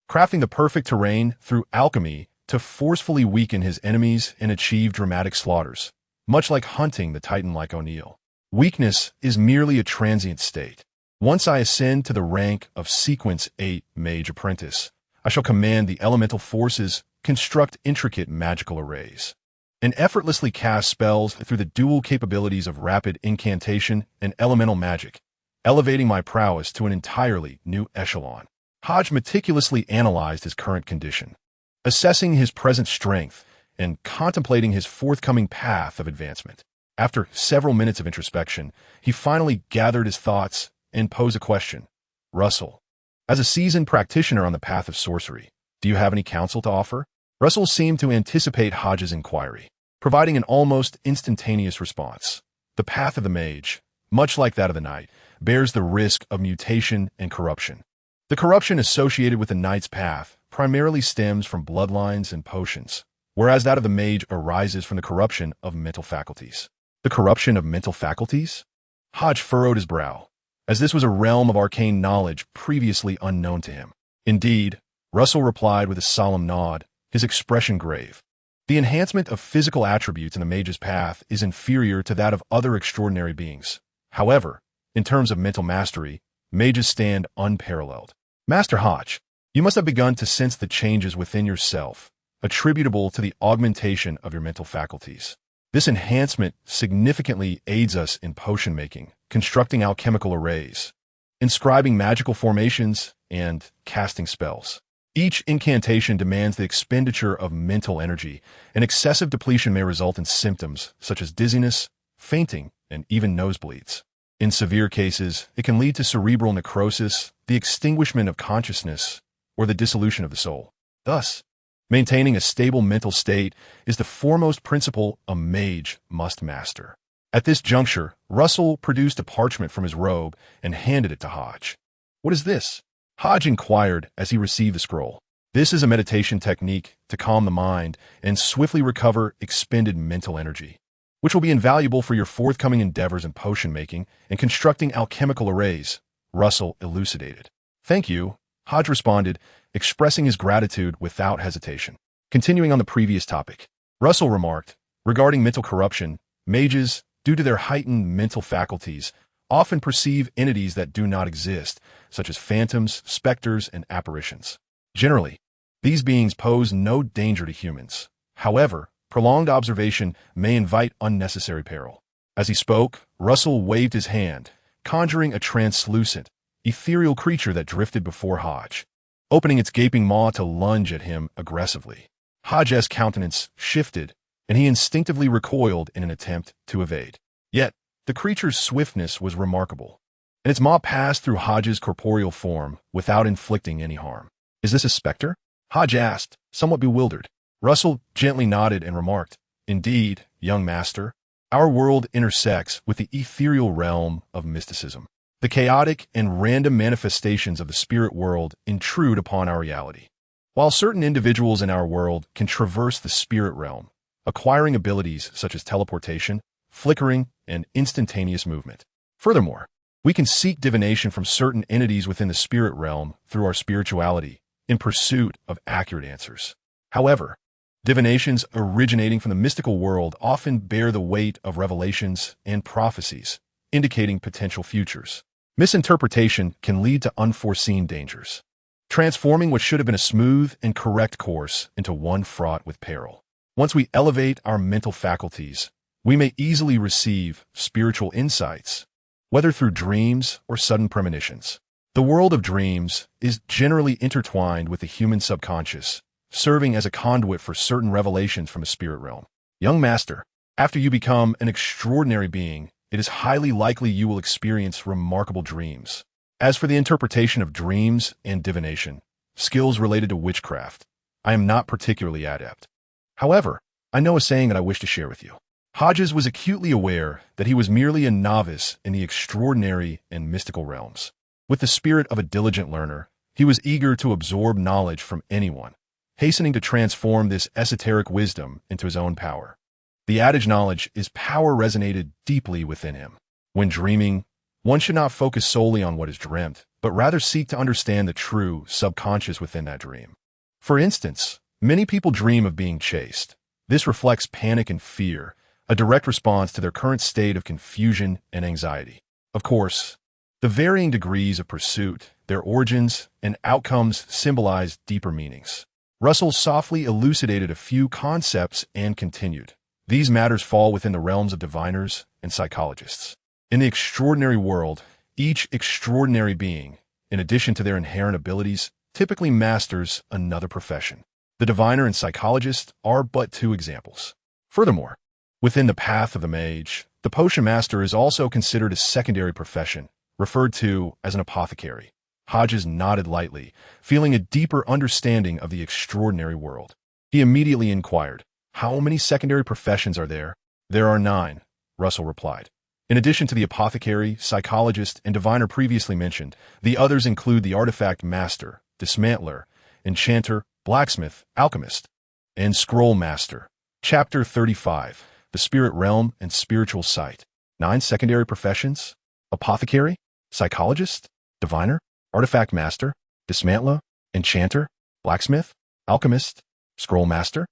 crafting the perfect terrain through alchemy to forcefully weaken his enemies and achieve dramatic slaughters, much like hunting the titan like O'Neill. Weakness is merely a transient state. Once I ascend to the rank of Sequence 8 Mage Apprentice, I shall command the elemental forces, construct intricate magical arrays, and effortlessly cast spells through the dual capabilities of rapid incantation and elemental magic, elevating my prowess to an entirely new echelon. Hodge meticulously analyzed his current condition, assessing his present strength and contemplating his forthcoming path of advancement. After several minutes of introspection, he finally gathered his thoughts and posed a question. Russell, as a seasoned practitioner on the path of sorcery, do you have any counsel to offer? Russell seemed to anticipate Hodge's inquiry, providing an almost instantaneous response. The path of the mage, much like that of the knight, bears the risk of mutation and corruption. The corruption associated with the knight's path primarily stems from bloodlines and potions, whereas that of the mage arises from the corruption of mental faculties. The corruption of mental faculties? Hodge furrowed his brow, as this was a realm of arcane knowledge previously unknown to him. Indeed, Russell replied with a solemn nod, his expression grave. The enhancement of physical attributes in the mage's path is inferior to that of other extraordinary beings. However, in terms of mental mastery, mages stand unparalleled. Master Hodge, you must have begun to sense the changes within yourself, attributable to the augmentation of your mental faculties. This enhancement significantly aids us in potion making, constructing alchemical arrays, inscribing magical formations, and casting spells. Each incantation demands the expenditure of mental energy, and excessive depletion may result in symptoms such as dizziness, fainting, and even nosebleeds. In severe cases, it can lead to cerebral necrosis, the extinguishment of consciousness, or the dissolution of the soul. Thus, maintaining a stable mental state is the foremost principle a mage must master. At this juncture, Russell produced a parchment from his robe and handed it to Hodge. What is this? Hodge inquired as he received the scroll. This is a meditation technique to calm the mind and swiftly recover expended mental energy, which will be invaluable for your forthcoming endeavors in potion making and constructing alchemical arrays, Russell elucidated. Thank you, Hodge responded, expressing his gratitude without hesitation. Continuing on the previous topic, Russell remarked, regarding mental corruption, mages, due to their heightened mental faculties, often perceive entities that do not exist, such as phantoms, specters, and apparitions. Generally, these beings pose no danger to humans. However, prolonged observation may invite unnecessary peril. As he spoke, Russell waved his hand, conjuring a translucent, ethereal creature that drifted before Hodge, opening its gaping maw to lunge at him aggressively. Hodge's countenance shifted, and he instinctively recoiled in an attempt to evade. Yet, the creature's swiftness was remarkable, and its maw passed through Hodge's corporeal form without inflicting any harm. Is this a specter? Hodge asked, somewhat bewildered. Russell gently nodded and remarked, Indeed, young master, our world intersects with the ethereal realm of mysticism. The chaotic and random manifestations of the spirit world intrude upon our reality. While certain individuals in our world can traverse the spirit realm, acquiring abilities such as teleportation, flickering, and instantaneous movement. Furthermore, we can seek divination from certain entities within the spirit realm through our spirituality in pursuit of accurate answers. However, divinations originating from the mystical world often bear the weight of revelations and prophecies, indicating potential futures. Misinterpretation can lead to unforeseen dangers, transforming what should have been a smooth and correct course into one fraught with peril. Once we elevate our mental faculties, we may easily receive spiritual insights, whether through dreams or sudden premonitions. The world of dreams is generally intertwined with the human subconscious, serving as a conduit for certain revelations from the spirit realm. Young master, after you become an extraordinary being, it is highly likely you will experience remarkable dreams. As for the interpretation of dreams and divination, skills related to witchcraft, I am not particularly adept. However, I know a saying that I wish to share with you. Hodges was acutely aware that he was merely a novice in the extraordinary and mystical realms. With the spirit of a diligent learner, he was eager to absorb knowledge from anyone, hastening to transform this esoteric wisdom into his own power. The adage knowledge is power resonated deeply within him. When dreaming, one should not focus solely on what is dreamt, but rather seek to understand the true subconscious within that dream. For instance, many people dream of being chased. This reflects panic and fear, a direct response to their current state of confusion and anxiety. Of course, the varying degrees of pursuit, their origins, and outcomes symbolize deeper meanings. Russell softly elucidated a few concepts and continued. These matters fall within the realms of diviners and psychologists. In the extraordinary world, each extraordinary being, in addition to their inherent abilities, typically masters another profession. The diviner and psychologist are but two examples. Furthermore, within the path of the mage, the potion master is also considered a secondary profession, referred to as an apothecary. Hodges nodded lightly, feeling a deeper understanding of the extraordinary world. He immediately inquired, "How many secondary professions are there?" "There are 9, Russell replied. In addition to the apothecary, psychologist, and diviner previously mentioned, the others include the artifact master, dismantler, enchanter, blacksmith, alchemist, and scroll master. Chapter 35, The Spirit Realm and Spiritual Sight. 9 secondary professions? Apothecary, psychologist, diviner, artifact master, dismantler, enchanter, blacksmith, alchemist, scroll master?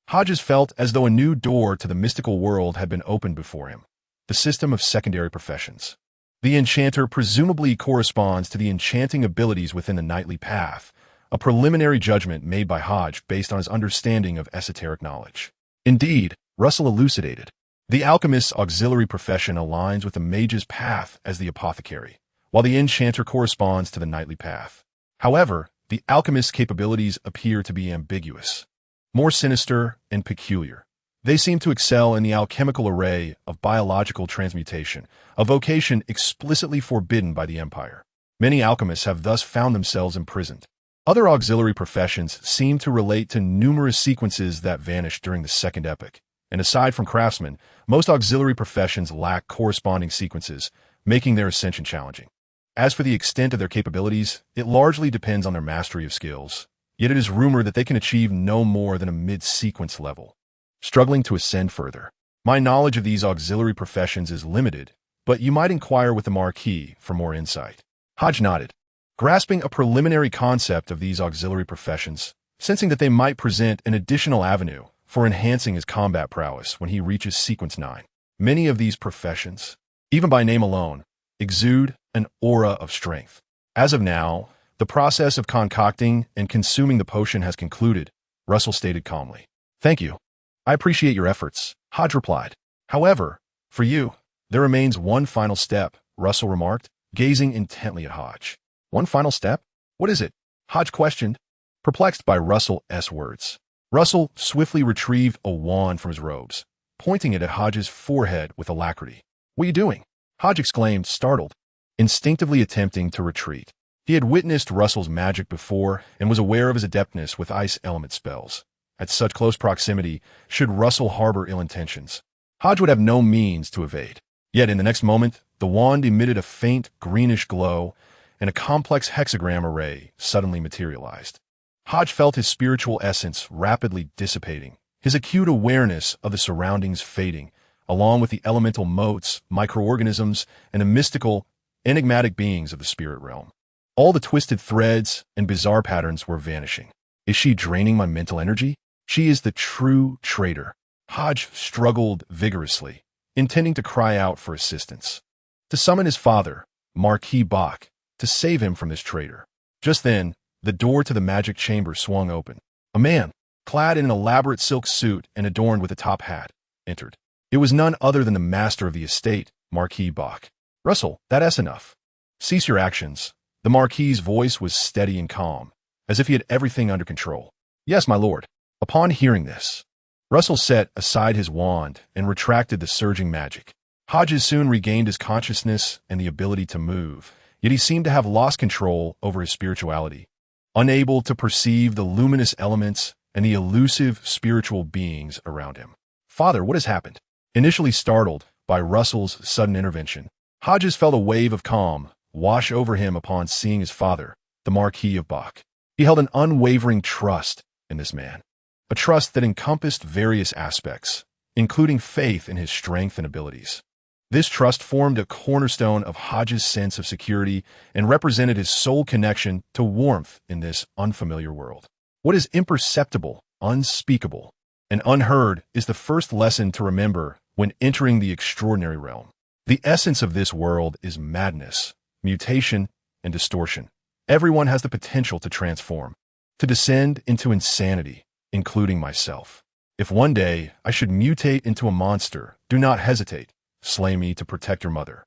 Hodges felt as though a new door to the mystical world had been opened before him. The system of secondary professions. The enchanter presumably corresponds to the enchanting abilities within the knightly path, a preliminary judgment made by Hodge based on his understanding of esoteric knowledge. Indeed, Russell elucidated, the alchemist's auxiliary profession aligns with the mage's path as the apothecary, while the enchanter corresponds to the knightly path. However, the alchemist's capabilities appear to be ambiguous, more sinister and peculiar. They seem to excel in the alchemical array of biological transmutation, a vocation explicitly forbidden by the Empire. Many alchemists have thus found themselves imprisoned. Other auxiliary professions seem to relate to numerous sequences that vanished during the Second Epoch, and aside from craftsmen, most auxiliary professions lack corresponding sequences, making their ascension challenging. As for the extent of their capabilities, it largely depends on their mastery of skills, yet it is rumored that they can achieve no more than a mid-sequence level. Struggling to ascend further. My knowledge of these auxiliary professions is limited, but you might inquire with the Marquis for more insight. Hodge nodded, grasping a preliminary concept of these auxiliary professions, sensing that they might present an additional avenue for enhancing his combat prowess when he reaches Sequence 9. Many of these professions, even by name alone, exude an aura of strength. As of now, the process of concocting and consuming the potion has concluded, Russell stated calmly. Thank you. I appreciate your efforts, Hodge replied. However, for you, there remains one final step, Russell remarked, gazing intently at Hodge. One final step? What is it? Hodge questioned, perplexed by Russell's words. Russell swiftly retrieved a wand from his robes, pointing it at Hodge's forehead with alacrity. What are you doing? Hodge exclaimed, startled, instinctively attempting to retreat. He had witnessed Russell's magic before and was aware of his adeptness with ice element spells. At such close proximity, should Russell harbor ill intentions, Hodge would have no means to evade. Yet in the next moment, the wand emitted a faint greenish glow, and a complex hexagram array suddenly materialized. Hodge felt his spiritual essence rapidly dissipating, his acute awareness of the surroundings fading, along with the elemental motes, microorganisms, and the mystical, enigmatic beings of the spirit realm. All the twisted threads and bizarre patterns were vanishing. Is she draining my mental energy? She is the true traitor. Hodge struggled vigorously, intending to cry out for assistance, to summon his father, Marquis Bach, to save him from this traitor. Just then, the door to the magic chamber swung open. A man, clad in an elaborate silk suit and adorned with a top hat, entered. It was none other than the master of the estate, Marquis Bach. Russell, that's enough. Cease your actions. The Marquis's voice was steady and calm, as if he had everything under control. Yes, my lord. Upon hearing this, Russell set aside his wand and retracted the surging magic. Hodges soon regained his consciousness and the ability to move, yet he seemed to have lost control over his spirituality, unable to perceive the luminous elements and the elusive spiritual beings around him. Father, what has happened? Initially startled by Russell's sudden intervention, Hodges felt a wave of calm wash over him upon seeing his father, the Marquis of Bach. He held an unwavering trust in this man, a trust that encompassed various aspects, including faith in his strength and abilities. This trust formed a cornerstone of Hodges' sense of security and represented his sole connection to warmth in this unfamiliar world. What is imperceptible, unspeakable, and unheard is the first lesson to remember when entering the extraordinary realm. The essence of this world is madness, mutation, and distortion. Everyone has the potential to transform, to descend into insanity, including myself. If one day I should mutate into a monster, do not hesitate. Slay me to protect your mother.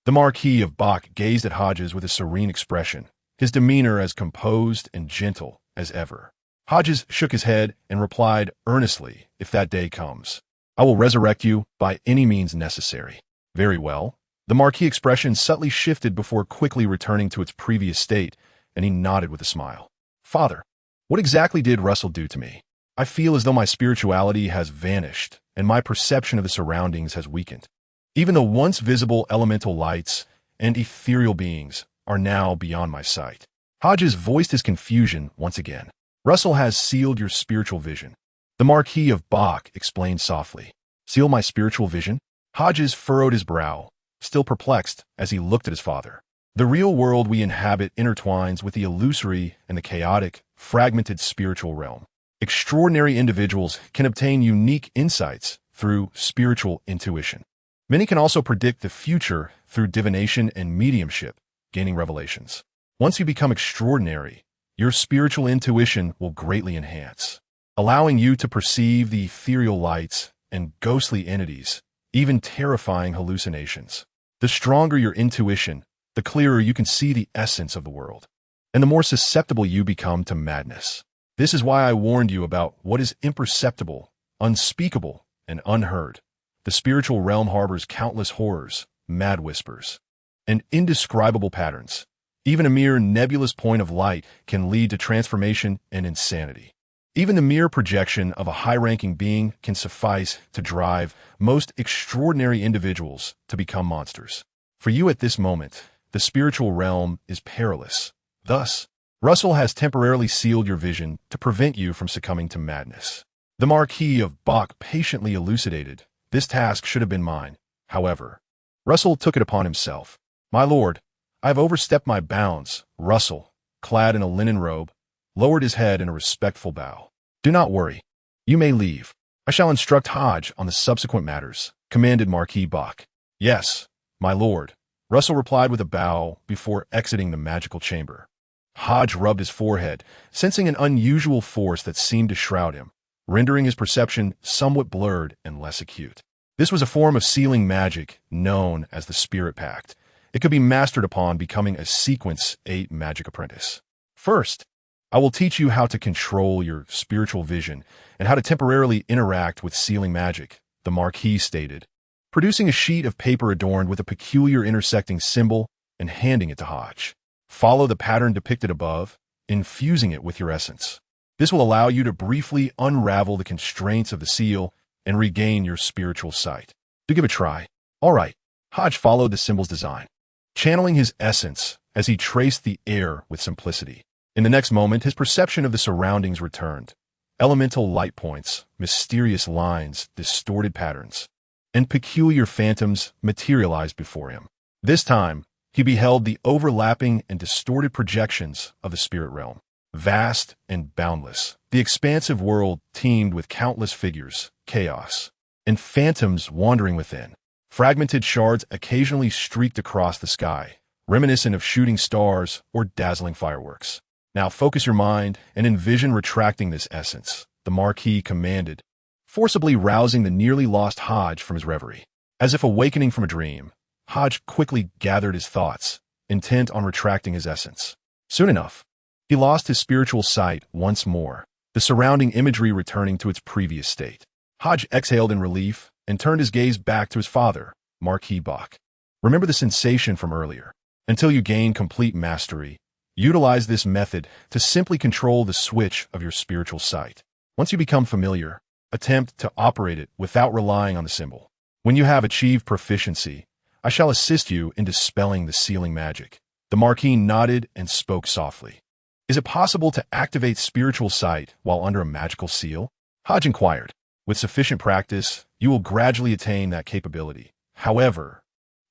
The Marquis of Bach gazed at Hodges with a serene expression, his demeanor as composed and gentle as ever. Hodges shook his head and replied earnestly, if that day comes, I will resurrect you by any means necessary. Very well. The Marquis' expression subtly shifted before quickly returning to its previous state, and he nodded with a smile. Father, what exactly did Russell do to me? I feel as though my spirituality has vanished, and my perception of the surroundings has weakened. Even the once visible elemental lights and ethereal beings are now beyond my sight. Hodges voiced his confusion once again. Russell has sealed your spiritual vision. The Marquis of Bach explained softly. Seal my spiritual vision? Hodges furrowed his brow, still perplexed as he looked at his father. The real world we inhabit intertwines with the illusory and the chaotic, fragmented spiritual realm. Extraordinary individuals can obtain unique insights through spiritual intuition. Many can also predict the future through divination and mediumship, gaining revelations. Once you become extraordinary, your spiritual intuition will greatly enhance, allowing you to perceive the ethereal lights and ghostly entities, even terrifying hallucinations. The stronger your intuition, the clearer you can see the essence of the world, and the more susceptible you become to madness. This is why I warned you about what is imperceptible, unspeakable, and unheard. The spiritual realm harbors countless horrors, mad whispers, and indescribable patterns. Even a mere nebulous point of light can lead to transformation and insanity. Even the mere projection of a high-ranking being can suffice to drive most extraordinary individuals to become monsters. For you at this moment, the spiritual realm is perilous. Thus, Russell has temporarily sealed your vision to prevent you from succumbing to madness. The Marquis of Bach patiently elucidated, this task should have been mine. However, Russell took it upon himself. My lord, I have overstepped my bounds. Russell, clad in a linen robe, lowered his head in a respectful bow. Do not worry. You may leave. I shall instruct Hodge on the subsequent matters, commanded Marquis Bach. Yes, my lord, Russell replied with a bow before exiting the magical chamber. Hodge rubbed his forehead, sensing an unusual force that seemed to shroud him, rendering his perception somewhat blurred and less acute. This was a form of sealing magic known as the Spirit Pact. It could be mastered upon becoming a Sequence 8 magic apprentice. First, I will teach you how to control your spiritual vision and how to temporarily interact with sealing magic, the Marquis stated, producing a sheet of paper adorned with a peculiar intersecting symbol and handing it to Hodge. Follow the pattern depicted above, infusing it with your essence. This will allow you to briefly unravel the constraints of the seal and regain your spiritual sight. Do give it a try. All right. Hodge followed the symbol's design, channeling his essence as he traced the air with simplicity. In the next moment, his perception of the surroundings returned. Elemental light points, mysterious lines, distorted patterns, and peculiar phantoms materialized before him. This time, he beheld the overlapping and distorted projections of the spirit realm. Vast and boundless, the expansive world teemed with countless figures, chaos, and phantoms wandering within. Fragmented shards occasionally streaked across the sky, reminiscent of shooting stars or dazzling fireworks. Now focus your mind and envision retracting this essence, the Marquis commanded, forcibly rousing the nearly lost Hodge from his reverie. As if awakening from a dream, Hodge quickly gathered his thoughts, intent on retracting his essence. Soon enough, he lost his spiritual sight once more, the surrounding imagery returning to its previous state. Hodge exhaled in relief and turned his gaze back to his father, Marquis Bach. Remember the sensation from earlier. Until you gain complete mastery, utilize this method to simply control the switch of your spiritual sight. Once you become familiar, attempt to operate it without relying on the symbol. When you have achieved proficiency, I shall assist you in dispelling the sealing magic. The Marquis nodded and spoke softly. Is it possible to activate spiritual sight while under a magical seal? Hodge inquired. With sufficient practice, you will gradually attain that capability. However,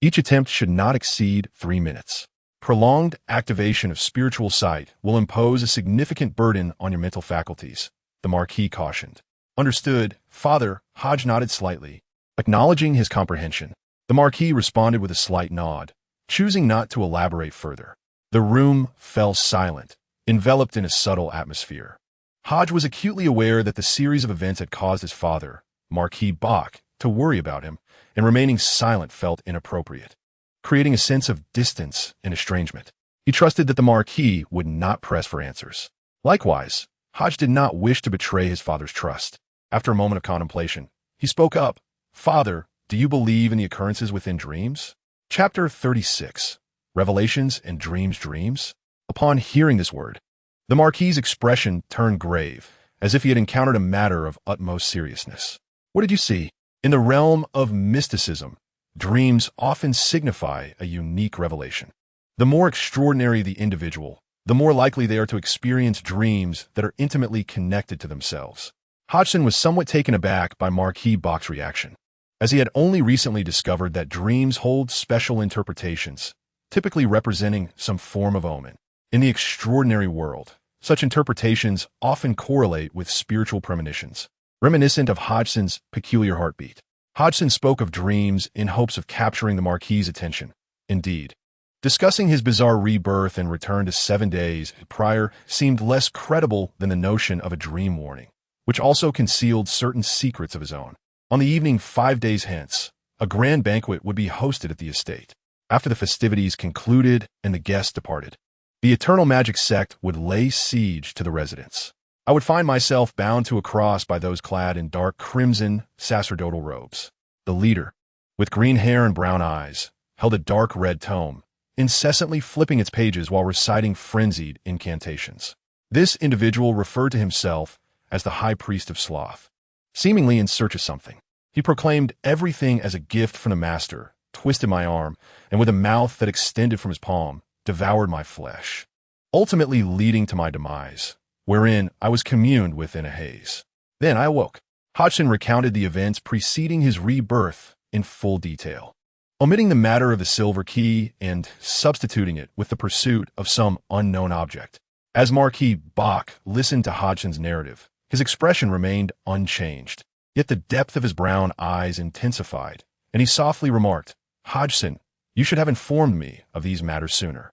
each attempt should not exceed 3 minutes. Prolonged activation of spiritual sight will impose a significant burden on your mental faculties, the Marquis cautioned. Understood, Father. Hodge nodded slightly. Acknowledging his comprehension, the Marquis responded with a slight nod, choosing not to elaborate further. The room fell silent, enveloped in a subtle atmosphere. Hodge was acutely aware that the series of events had caused his father, Marquis Bach, to worry about him, and remaining silent felt inappropriate, creating a sense of distance and estrangement. He trusted that the Marquis would not press for answers. Likewise, Hodge did not wish to betray his father's trust. After a moment of contemplation, he spoke up. Father, do you believe in the occurrences within dreams? Chapter 36. Revelations and Dreams. Upon hearing this word, the Marquis's expression turned grave, as if he had encountered a matter of utmost seriousness. What did you see? In the realm of mysticism, dreams often signify a unique revelation. The more extraordinary the individual, the more likely they are to experience dreams that are intimately connected to themselves. Hodgson was somewhat taken aback by Marquis Bach's reaction, as he had only recently discovered that dreams hold special interpretations, typically representing some form of omen. In the extraordinary world, such interpretations often correlate with spiritual premonitions, reminiscent of Hodgson's peculiar heartbeat. Hodgson spoke of dreams in hopes of capturing the Marquis's attention. Indeed, discussing his bizarre rebirth and return to 7 days prior seemed less credible than the notion of a dream warning, which also concealed certain secrets of his own. On the evening 5 days hence, a grand banquet would be hosted at the estate. After the festivities concluded and the guests departed, the Eternal Magic sect would lay siege to the residence. I would find myself bound to a cross by those clad in dark crimson sacerdotal robes. The leader, with green hair and brown eyes, held a dark red tome, incessantly flipping its pages while reciting frenzied incantations. This individual referred to himself as the High Priest of Sloth. Seemingly in search of something, he proclaimed everything as a gift from the master, twisted my arm, and with a mouth that extended from his palm, devoured my flesh, ultimately leading to my demise, wherein I was communed with in a haze. Then I awoke. Hodgson recounted the events preceding his rebirth in full detail, omitting the matter of the silver key and substituting it with the pursuit of some unknown object. As Marquis Bach listened to Hodgson's narrative, his expression remained unchanged, yet the depth of his brown eyes intensified, and he softly remarked, Hodgson, you should have informed me of these matters sooner.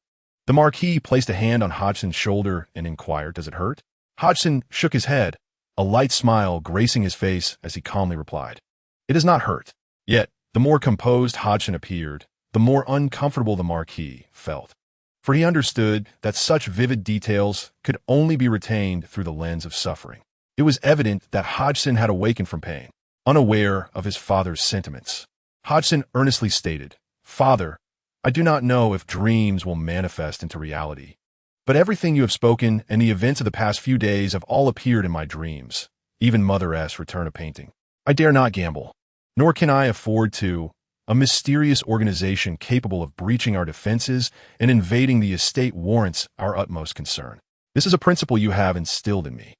The Marquis placed a hand on Hodgson's shoulder and inquired, does it hurt? Hodgson shook his head, a light smile gracing his face as he calmly replied, it does not hurt. Yet, the more composed Hodgson appeared, the more uncomfortable the Marquis felt, for he understood that such vivid details could only be retained through the lens of suffering. It was evident that Hodgson had awakened from pain, unaware of his father's sentiments. Hodgson earnestly stated, Father, I do not know if dreams will manifest into reality, but everything you have spoken and the events of the past few days have all appeared in my dreams, even Mother S. Return of Painting. I dare not gamble, nor can I afford to. A mysterious organization capable of breaching our defenses and invading the estate warrants our utmost concern. This is a principle you have instilled in me.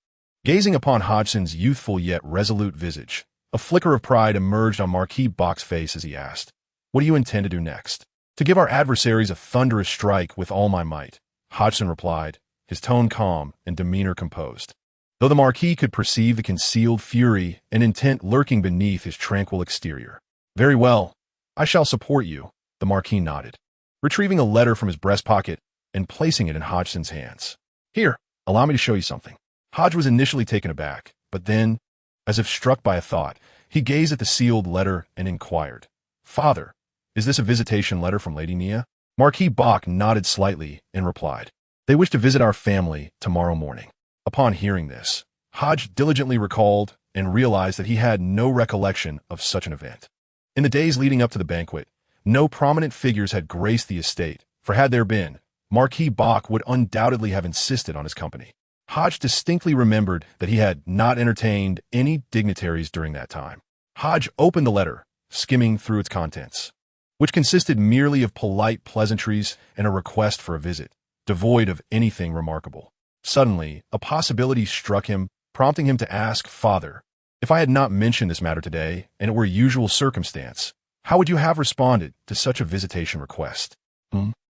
Gazing upon Hodgson's youthful yet resolute visage, a flicker of pride emerged on Marquis Bach's face as he asked, what do you intend to do next? To give our adversaries a thunderous strike with all my might, Hodgson replied, his tone calm and demeanor composed, though the Marquis could perceive the concealed fury and intent lurking beneath his tranquil exterior. Very well, I shall support you, the Marquis nodded, retrieving a letter from his breast pocket and placing it in Hodgson's hands. Here, allow me to show you something. Hodge was initially taken aback, but then, as if struck by a thought, he gazed at the sealed letter and inquired, Father, is this a visitation letter from Lady Nia? Marquis Bach nodded slightly and replied, they wish to visit our family tomorrow morning. Upon hearing this, Hodge diligently recalled and realized that he had no recollection of such an event. In the days leading up to the banquet, no prominent figures had graced the estate, for had there been, Marquis Bach would undoubtedly have insisted on his company. Hodge distinctly remembered that he had not entertained any dignitaries during that time. Hodge opened the letter, skimming through its contents, which consisted merely of polite pleasantries and a request for a visit, devoid of anything remarkable. Suddenly, a possibility struck him, prompting him to ask, "Father, if I had not mentioned this matter today, and it were usual circumstance, how would you have responded to such a visitation request?"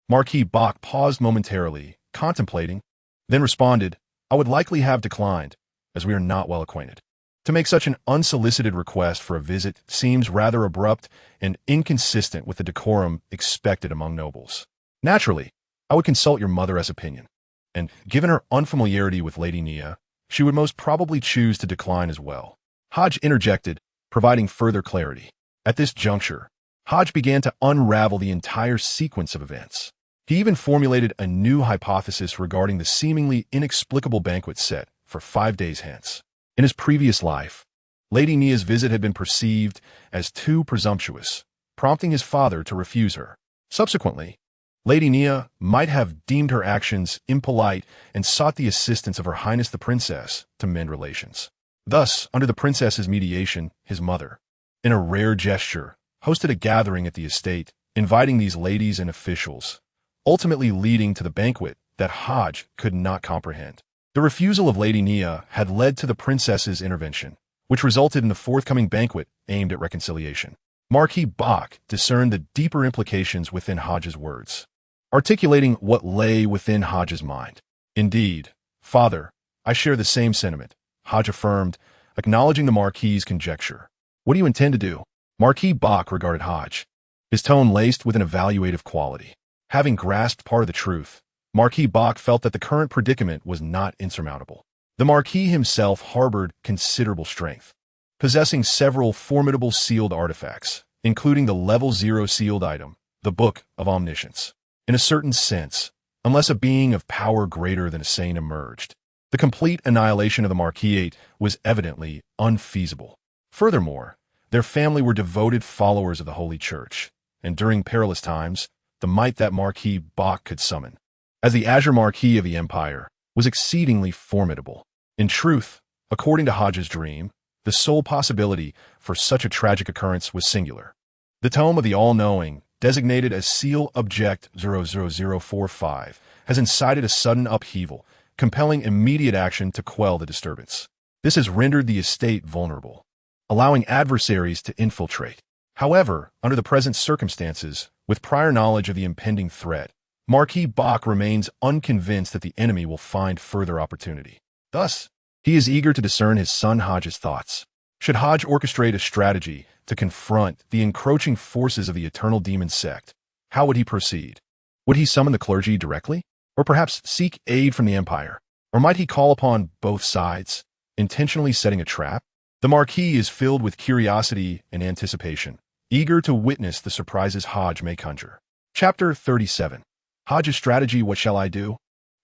Marquis Bach paused momentarily, contemplating, then responded, "I would likely have declined, as we are not well acquainted. To make such an unsolicited request for a visit seems rather abrupt and inconsistent with the decorum expected among nobles. Naturally, I would consult your mother as opinion, and given her unfamiliarity with Lady Nia, she would most probably choose to decline as well." Hodge interjected, providing further clarity. At this juncture, Hodge began to unravel the entire sequence of events. He even formulated a new hypothesis regarding the seemingly inexplicable banquet set for 5 days hence. In his previous life, Lady Nia's visit had been perceived as too presumptuous, prompting his father to refuse her. Subsequently, Lady Nia might have deemed her actions impolite and sought the assistance of Her Highness the Princess to mend relations. Thus, under the princess's mediation, his mother, in a rare gesture, hosted a gathering at the estate, inviting these ladies and officials, ultimately leading to the banquet that Hodge could not comprehend. The refusal of Lady Nia had led to the princess's intervention, which resulted in the forthcoming banquet aimed at reconciliation. Marquis Bach discerned the deeper implications within Hodge's words, articulating what lay within Hodge's mind. "Indeed, father, I share the same sentiment," Hodge affirmed, acknowledging the Marquis's conjecture. "What do you intend to do?" Marquis Bach regarded Hodge, his tone laced with an evaluative quality. Having grasped part of the truth, Marquis Bach felt that the current predicament was not insurmountable. The Marquis himself harbored considerable strength, possessing several formidable sealed artifacts, including the Level 0 sealed item, the Book of Omniscience. In a certain sense, unless a being of power greater than a saint emerged, the complete annihilation of the Marquisate was evidently unfeasible. Furthermore, their family were devoted followers of the Holy Church, and during perilous times, the might that Marquis Bach could summon, as the Azure Marquis of the Empire, was exceedingly formidable. In truth, according to Hodge's dream, the sole possibility for such a tragic occurrence was singular. The Tome of the All-Knowing, designated as Seal Object 00045, has incited a sudden upheaval, compelling immediate action to quell the disturbance. This has rendered the estate vulnerable, allowing adversaries to infiltrate. However, under the present circumstances, with prior knowledge of the impending threat, Marquis Bach remains unconvinced that the enemy will find further opportunity. Thus, he is eager to discern his son Hodge's thoughts. Should Hodge orchestrate a strategy to confront the encroaching forces of the Eternal Demon sect, how would he proceed? Would he summon the clergy directly? Or perhaps seek aid from the Empire? Or might he call upon both sides, intentionally setting a trap? The Marquis is filled with curiosity and anticipation, eager to witness the surprises Hodge may conjure. Chapter 37. Hodge's strategy, what shall I do?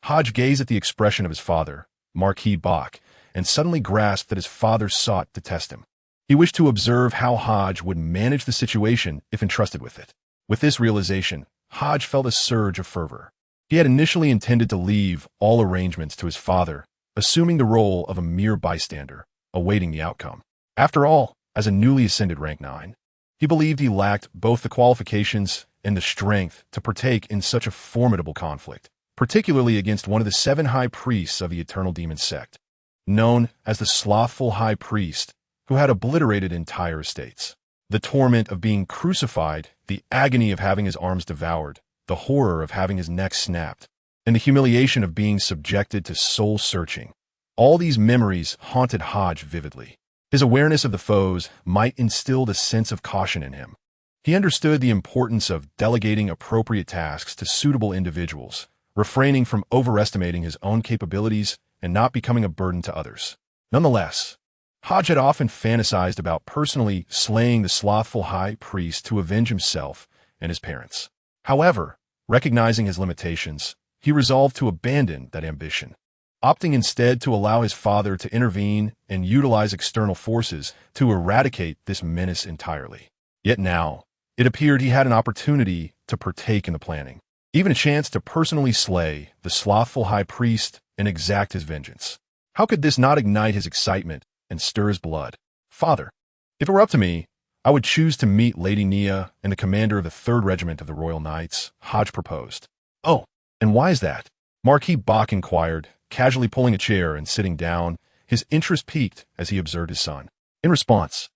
Hodge gazed at the expression of his father, Marquis Bach, and suddenly grasped that his father sought to test him. He wished to observe how Hodge would manage the situation if entrusted with it. With this realization, Hodge felt a surge of fervor. He had initially intended to leave all arrangements to his father, assuming the role of a mere bystander, awaiting the outcome. After all, as a newly ascended rank 9, he believed he lacked both the qualifications and the strength to partake in such a formidable conflict, particularly against one of the 7 high priests of the Eternal Demon sect, known as the Slothful High Priest, who had obliterated entire estates. The torment of being crucified, the agony of having his arms devoured, the horror of having his neck snapped, and the humiliation of being subjected to soul-searching. All these memories haunted Hodge vividly. His awareness of the foes might instill a sense of caution in him. He understood the importance of delegating appropriate tasks to suitable individuals, refraining from overestimating his own capabilities and not becoming a burden to others. Nonetheless, Hodge had often fantasized about personally slaying the slothful high priest to avenge himself and his parents. However, recognizing his limitations, he resolved to abandon that ambition. opting instead to allow his father to intervene and utilize external forces to eradicate this menace entirely. Yet now, it appeared he had an opportunity to partake in the planning, even a chance to personally slay the slothful high priest and exact his vengeance. How could this not ignite his excitement and stir his blood? Father, if it were up to me, I would choose to meet Lady Nia and the commander of the 3rd Regiment of the Royal Knights, Hodge proposed. Oh, and why is that? Marquis Bach inquired, casually pulling a chair and sitting down, his interest piqued as he observed his son. In response,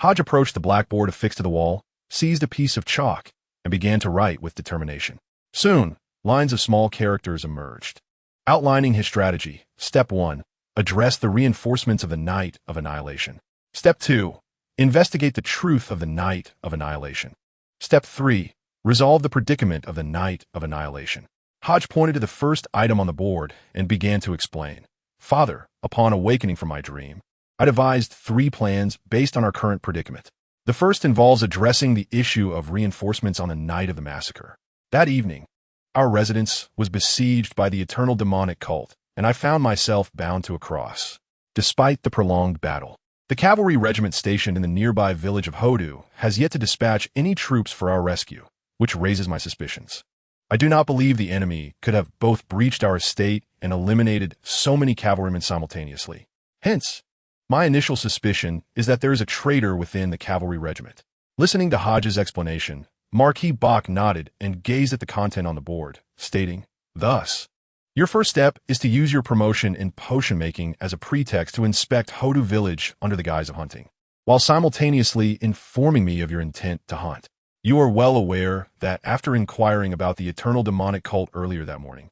Hodge approached the blackboard affixed to the wall, seized a piece of chalk, and began to write with determination. Soon, lines of small characters emerged. Outlining his strategy, Step 1, address the reinforcements of the Knight of Annihilation. Step 2, investigate the truth of the Knight of Annihilation. Step 3, resolve the predicament of the Knight of Annihilation. Hodge pointed to the first item on the board and began to explain. Father, upon awakening from my dream, I devised 3 plans based on our current predicament. The first involves addressing the issue of reinforcements on the night of the massacre. That evening, our residence was besieged by the eternal demonic cult, and I found myself bound to a cross. Despite the prolonged battle, the cavalry regiment stationed in the nearby village of Hodges has yet to dispatch any troops for our rescue, which raises my suspicions. I do not believe the enemy could have both breached our estate and eliminated so many cavalrymen simultaneously. Hence, my initial suspicion is that there is a traitor within the cavalry regiment. Listening to Hodges' explanation, Marquis Bach nodded and gazed at the content on the board, stating, Thus, your first step is to use your promotion in potion making as a pretext to inspect Hodges village under the guise of hunting, while simultaneously informing me of your intent to hunt. You are well aware that after inquiring about the eternal demonic cult earlier that morning,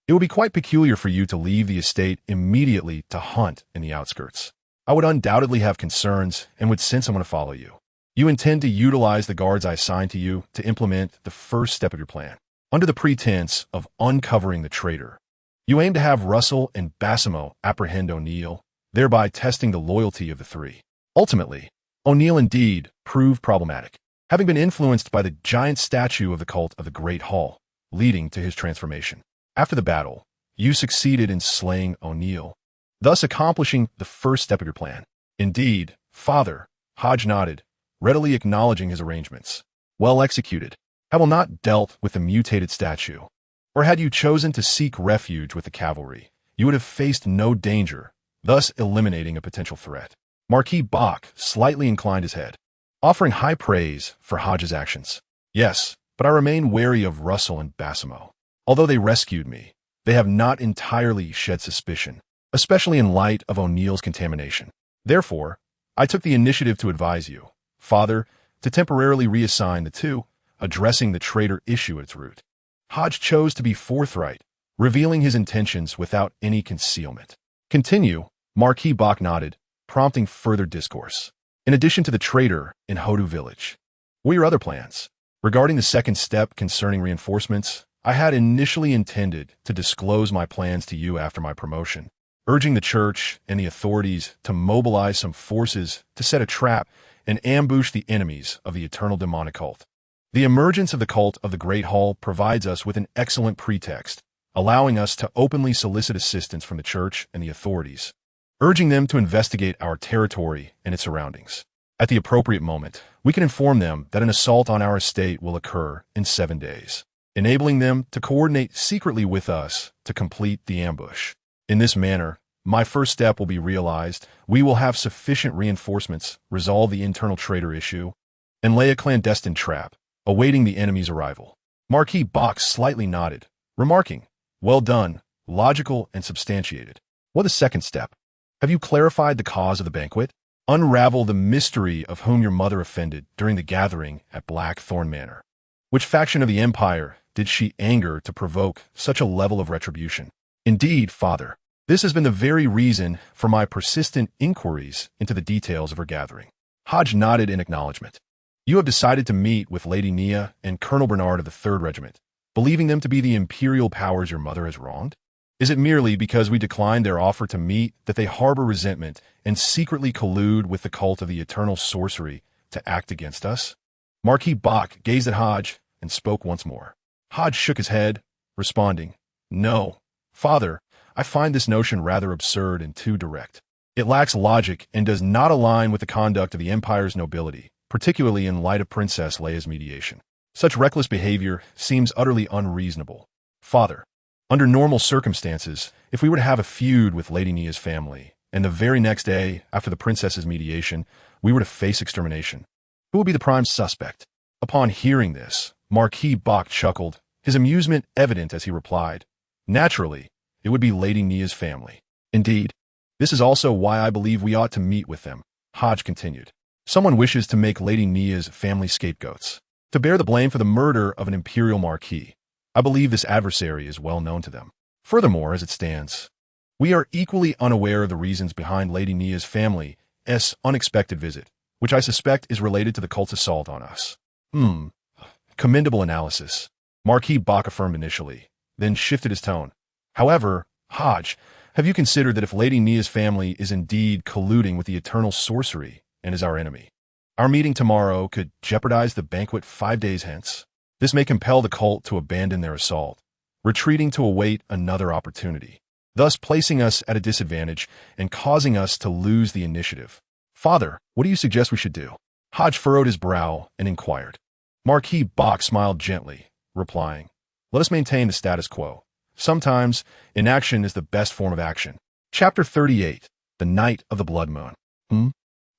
it would be quite peculiar for you to leave the estate immediately to hunt in the outskirts. I would undoubtedly have concerns and would sense someone to follow you. You intend to utilize the guards I assigned to you to implement the first step of your plan, under the pretense of uncovering the traitor. You aim to have Russell and Bassimo apprehend O'Neill, thereby testing the loyalty of the 3. Ultimately, O'Neill indeed proved problematic, having been influenced by the giant statue of the cult of the Great Hall, leading to his transformation. After the battle, you succeeded in slaying O'Neill, thus accomplishing the first step of your plan. Indeed, Father, Hodge nodded, readily acknowledging his arrangements. Well executed. Have we not dealt with the mutated statue? Or had you chosen to seek refuge with the cavalry, you would have faced no danger, thus eliminating a potential threat. Marquis Bach slightly inclined his head, offering high praise for Hodges' actions. Yes, but I remain wary of Russell and Bassimo. Although they rescued me, they have not entirely shed suspicion, especially in light of O'Neill's contamination. Therefore, I took the initiative to advise you, Father, to temporarily reassign the 2, addressing the traitor issue at its root. Hodge chose to be forthright, revealing his intentions without any concealment. Continue, Marquis Bach nodded, prompting further discourse. In addition to the traitor in Hodges village, what are your other plans? Regarding the second step concerning reinforcements, I had initially intended to disclose my plans to you after my promotion, urging the church and the authorities to mobilize some forces to set a trap and ambush the enemies of the eternal demonic cult. The emergence of the cult of the Great Hall provides us with an excellent pretext, allowing us to openly solicit assistance from the church and the authorities, urging them to investigate our territory and its surroundings. At the appropriate moment, we can inform them that an assault on our estate will occur in 7 days, enabling them to coordinate secretly with us to complete the ambush. In this manner, my first step will be realized. We will have sufficient reinforcements, resolve the internal traitor issue, and lay a clandestine trap, awaiting the enemy's arrival. Marquis Bach slightly nodded, remarking, Well done, logical and substantiated. What the second step? Have you clarified the cause of the banquet? Unravel the mystery of whom your mother offended during the gathering at Blackthorn Manor. Which faction of the Empire did she anger to provoke such a level of retribution? Indeed, Father, this has been the very reason for my persistent inquiries into the details of her gathering. Hodge nodded in acknowledgement. You have decided to meet with Lady Nia and Colonel Bernard of the 3rd Regiment, believing them to be the imperial powers your mother has wronged? Is it merely because we declined their offer to meet that they harbor resentment and secretly collude with the cult of the eternal sorcery to act against us? Marquis Bach gazed at Hodge and spoke once more. Hodge shook his head, responding, No, Father, I find this notion rather absurd and too direct. It lacks logic and does not align with the conduct of the Empire's nobility, particularly in light of Princess Leia's mediation. Such reckless behavior seems utterly unreasonable. Father, under normal circumstances, if we were to have a feud with Lady Nia's family, and the very next day, after the princess's mediation, we were to face extermination, who would be the prime suspect? Upon hearing this, Marquis Bach chuckled, his amusement evident as he replied, "Naturally, it would be Lady Nia's family. Indeed, this is also why I believe we ought to meet with them," Hodge continued. "Someone wishes to make Lady Nia's family scapegoats, to bear the blame for the murder of an imperial marquis. I believe this adversary is well known to them. Furthermore, as it stands, we are equally unaware of the reasons behind Lady Nia's family's unexpected visit, which I suspect is related to the cult's assault on us." Commendable analysis, Marquis Bach affirmed initially, then shifted his tone. "However, Hodge, have you considered that if Lady Nia's family is indeed colluding with the eternal sorcery and is our enemy, our meeting tomorrow could jeopardize the banquet 5 days hence? This may compel the cult to abandon their assault, retreating to await another opportunity, thus placing us at a disadvantage and causing us to lose the initiative. Father, what do you suggest we should do?" Hodge furrowed his brow and inquired. Marquis Bach smiled gently, replying, "Let us maintain the status quo. Sometimes, inaction is the best form of action." Chapter 38, The Night of the Blood Moon.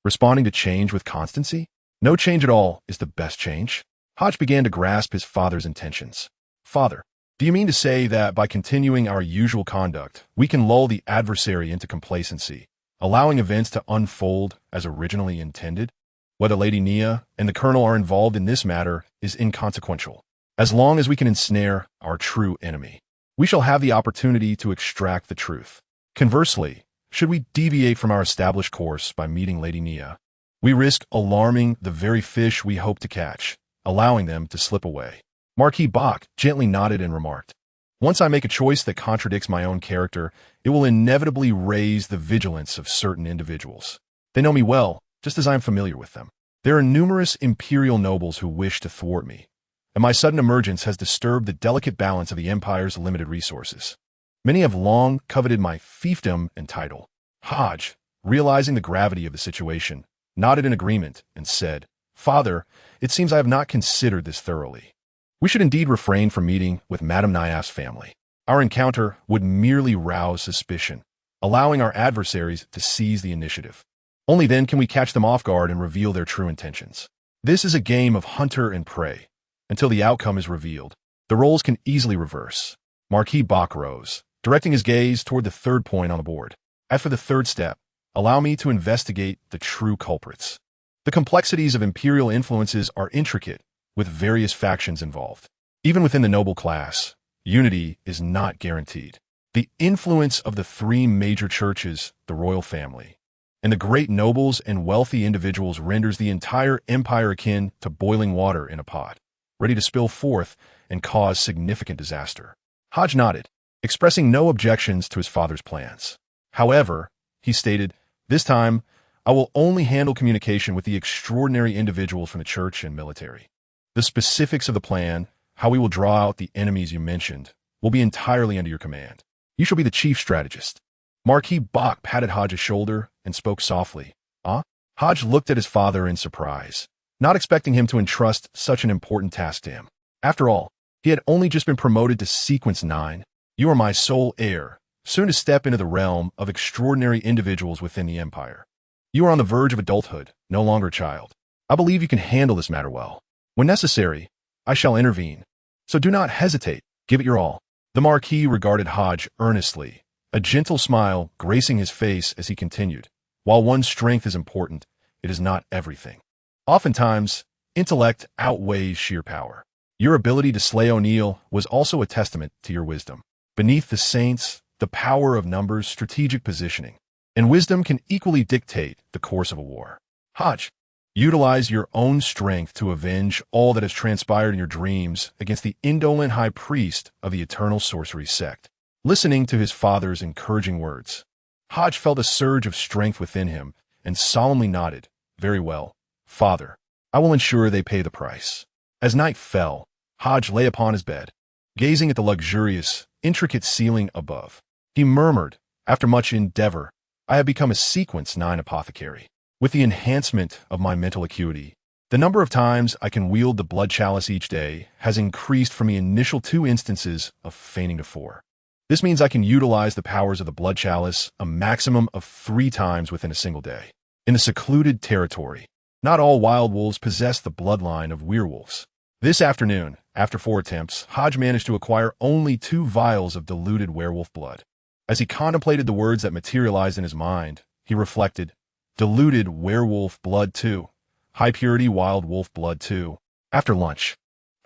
Responding to change with constancy? No change at all is the best change. Hodge began to grasp his father's intentions. "Father, do you mean to say that by continuing our usual conduct, we can lull the adversary into complacency, allowing events to unfold as originally intended? Whether Lady Nia and the Colonel are involved in this matter is inconsequential. As long as we can ensnare our true enemy, we shall have the opportunity to extract the truth. Conversely, should we deviate from our established course by meeting Lady Nia, we risk alarming the very fish we hope to catch, allowing them to slip away." Marquis Bach gently nodded and remarked, "Once I make a choice that contradicts my own character, it will inevitably raise the vigilance of certain individuals. They know me well, just as I am familiar with them. There are numerous imperial nobles who wish to thwart me, and my sudden emergence has disturbed the delicate balance of the Empire's limited resources. Many have long coveted my fiefdom and title." Hodge, realizing the gravity of the situation, nodded in agreement and said, "Father, it seems I have not considered this thoroughly. We should indeed refrain from meeting with Madame Nyaf's family. Our encounter would merely rouse suspicion, allowing our adversaries to seize the initiative. Only then can we catch them off guard and reveal their true intentions. This is a game of hunter and prey. Until the outcome is revealed, the roles can easily reverse." Marquis Bach rose, directing his gaze toward the third point on the board. "As for the third step, allow me to investigate the true culprits. The complexities of imperial influences are intricate, with various factions involved. Even within the noble class, unity is not guaranteed. The influence of the 3 major churches, the royal family, and the great nobles and wealthy individuals renders the entire empire akin to boiling water in a pot, ready to spill forth and cause significant disaster." Hodge nodded, expressing no objections to his father's plans. "However," he stated, "this time, I will only handle communication with the extraordinary individuals from the church and military. The specifics of the plan, how we will draw out the enemies you mentioned, will be entirely under your command. You shall be the chief strategist." Marquis Bach patted Hodge's shoulder and spoke softly. "Ah?" Hodge looked at his father in surprise, not expecting him to entrust such an important task to him. After all, he had only just been promoted to Sequence 9. "You are my sole heir, soon to step into the realm of extraordinary individuals within the Empire. You are on the verge of adulthood, no longer a child. I believe you can handle this matter well. When necessary, I shall intervene. So do not hesitate, give it your all." The Marquis regarded Hodge earnestly, a gentle smile gracing his face as he continued, "While one's strength is important, it is not everything. Oftentimes, intellect outweighs sheer power. Your ability to slay O'Neill was also a testament to your wisdom. Beneath the saints, the power of numbers, strategic positioning, and wisdom can equally dictate the course of a war. Hodge, utilize your own strength to avenge all that has transpired in your dreams against the indolent high priest of the eternal sorcery sect." Listening to his father's encouraging words, Hodge felt a surge of strength within him and solemnly nodded, "Very well, Father. I will ensure they pay the price." As night fell, Hodge lay upon his bed, gazing at the luxurious, intricate ceiling above. He murmured, "After much endeavor, I have become a sequence 9 apothecary. With the enhancement of my mental acuity, the number of times I can wield the blood chalice each day has increased from the initial 2 instances of feigning to 4. This means I can utilize the powers of the blood chalice a maximum of 3 times within a single day. In the secluded territory, not all wild wolves possess the bloodline of werewolves. This afternoon, after 4 attempts, Hodge managed to acquire only 2 vials of diluted werewolf blood. As he contemplated the words that materialized in his mind, he reflected, diluted werewolf blood 2, high-purity wild wolf blood 2. After lunch,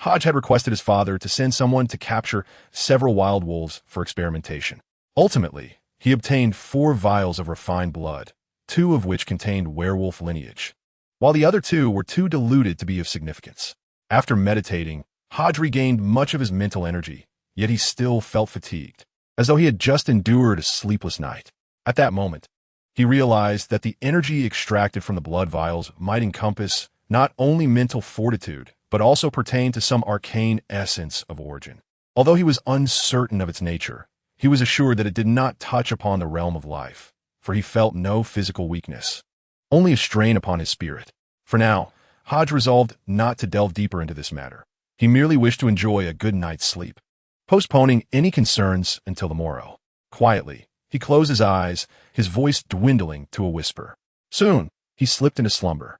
Hodge had requested his father to send someone to capture several wild wolves for experimentation. Ultimately, he obtained 4 vials of refined blood, 2 of which contained werewolf lineage, while the other 2 were too diluted to be of significance. After meditating, Hodge regained much of his mental energy, yet he still felt fatigued, as though he had just endured a sleepless night. At that moment, he realized that the energy extracted from the blood vials might encompass not only mental fortitude, but also pertain to some arcane essence of origin. Although he was uncertain of its nature, he was assured that it did not touch upon the realm of life, for he felt no physical weakness, only a strain upon his spirit. For now, Hodge resolved not to delve deeper into this matter. He merely wished to enjoy a good night's sleep, postponing any concerns until the morrow. Quietly, he closed his eyes, his voice dwindling to a whisper. Soon, he slipped into slumber.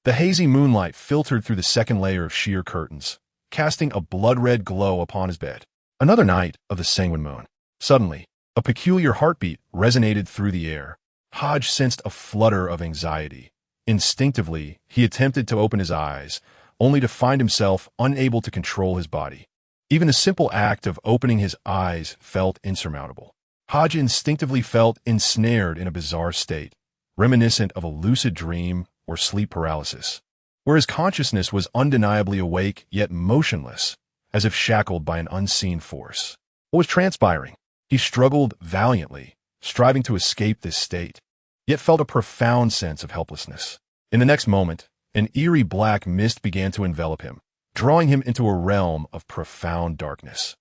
The hazy moonlight filtered through the second layer of sheer curtains, casting a blood-red glow upon his bed. Another night of the sanguine moon. Suddenly, a peculiar heartbeat resonated through the air. Hodge sensed a flutter of anxiety. Instinctively, he attempted to open his eyes, only to find himself unable to control his body. Even the simple act of opening his eyes felt insurmountable. Hodge instinctively felt ensnared in a bizarre state, reminiscent of a lucid dream or sleep paralysis, where his consciousness was undeniably awake yet motionless, as if shackled by an unseen force. What was transpiring? He struggled valiantly, striving to escape this state, yet felt a profound sense of helplessness. In the next moment, an eerie black mist began to envelop him, drawing him into a realm of profound darkness.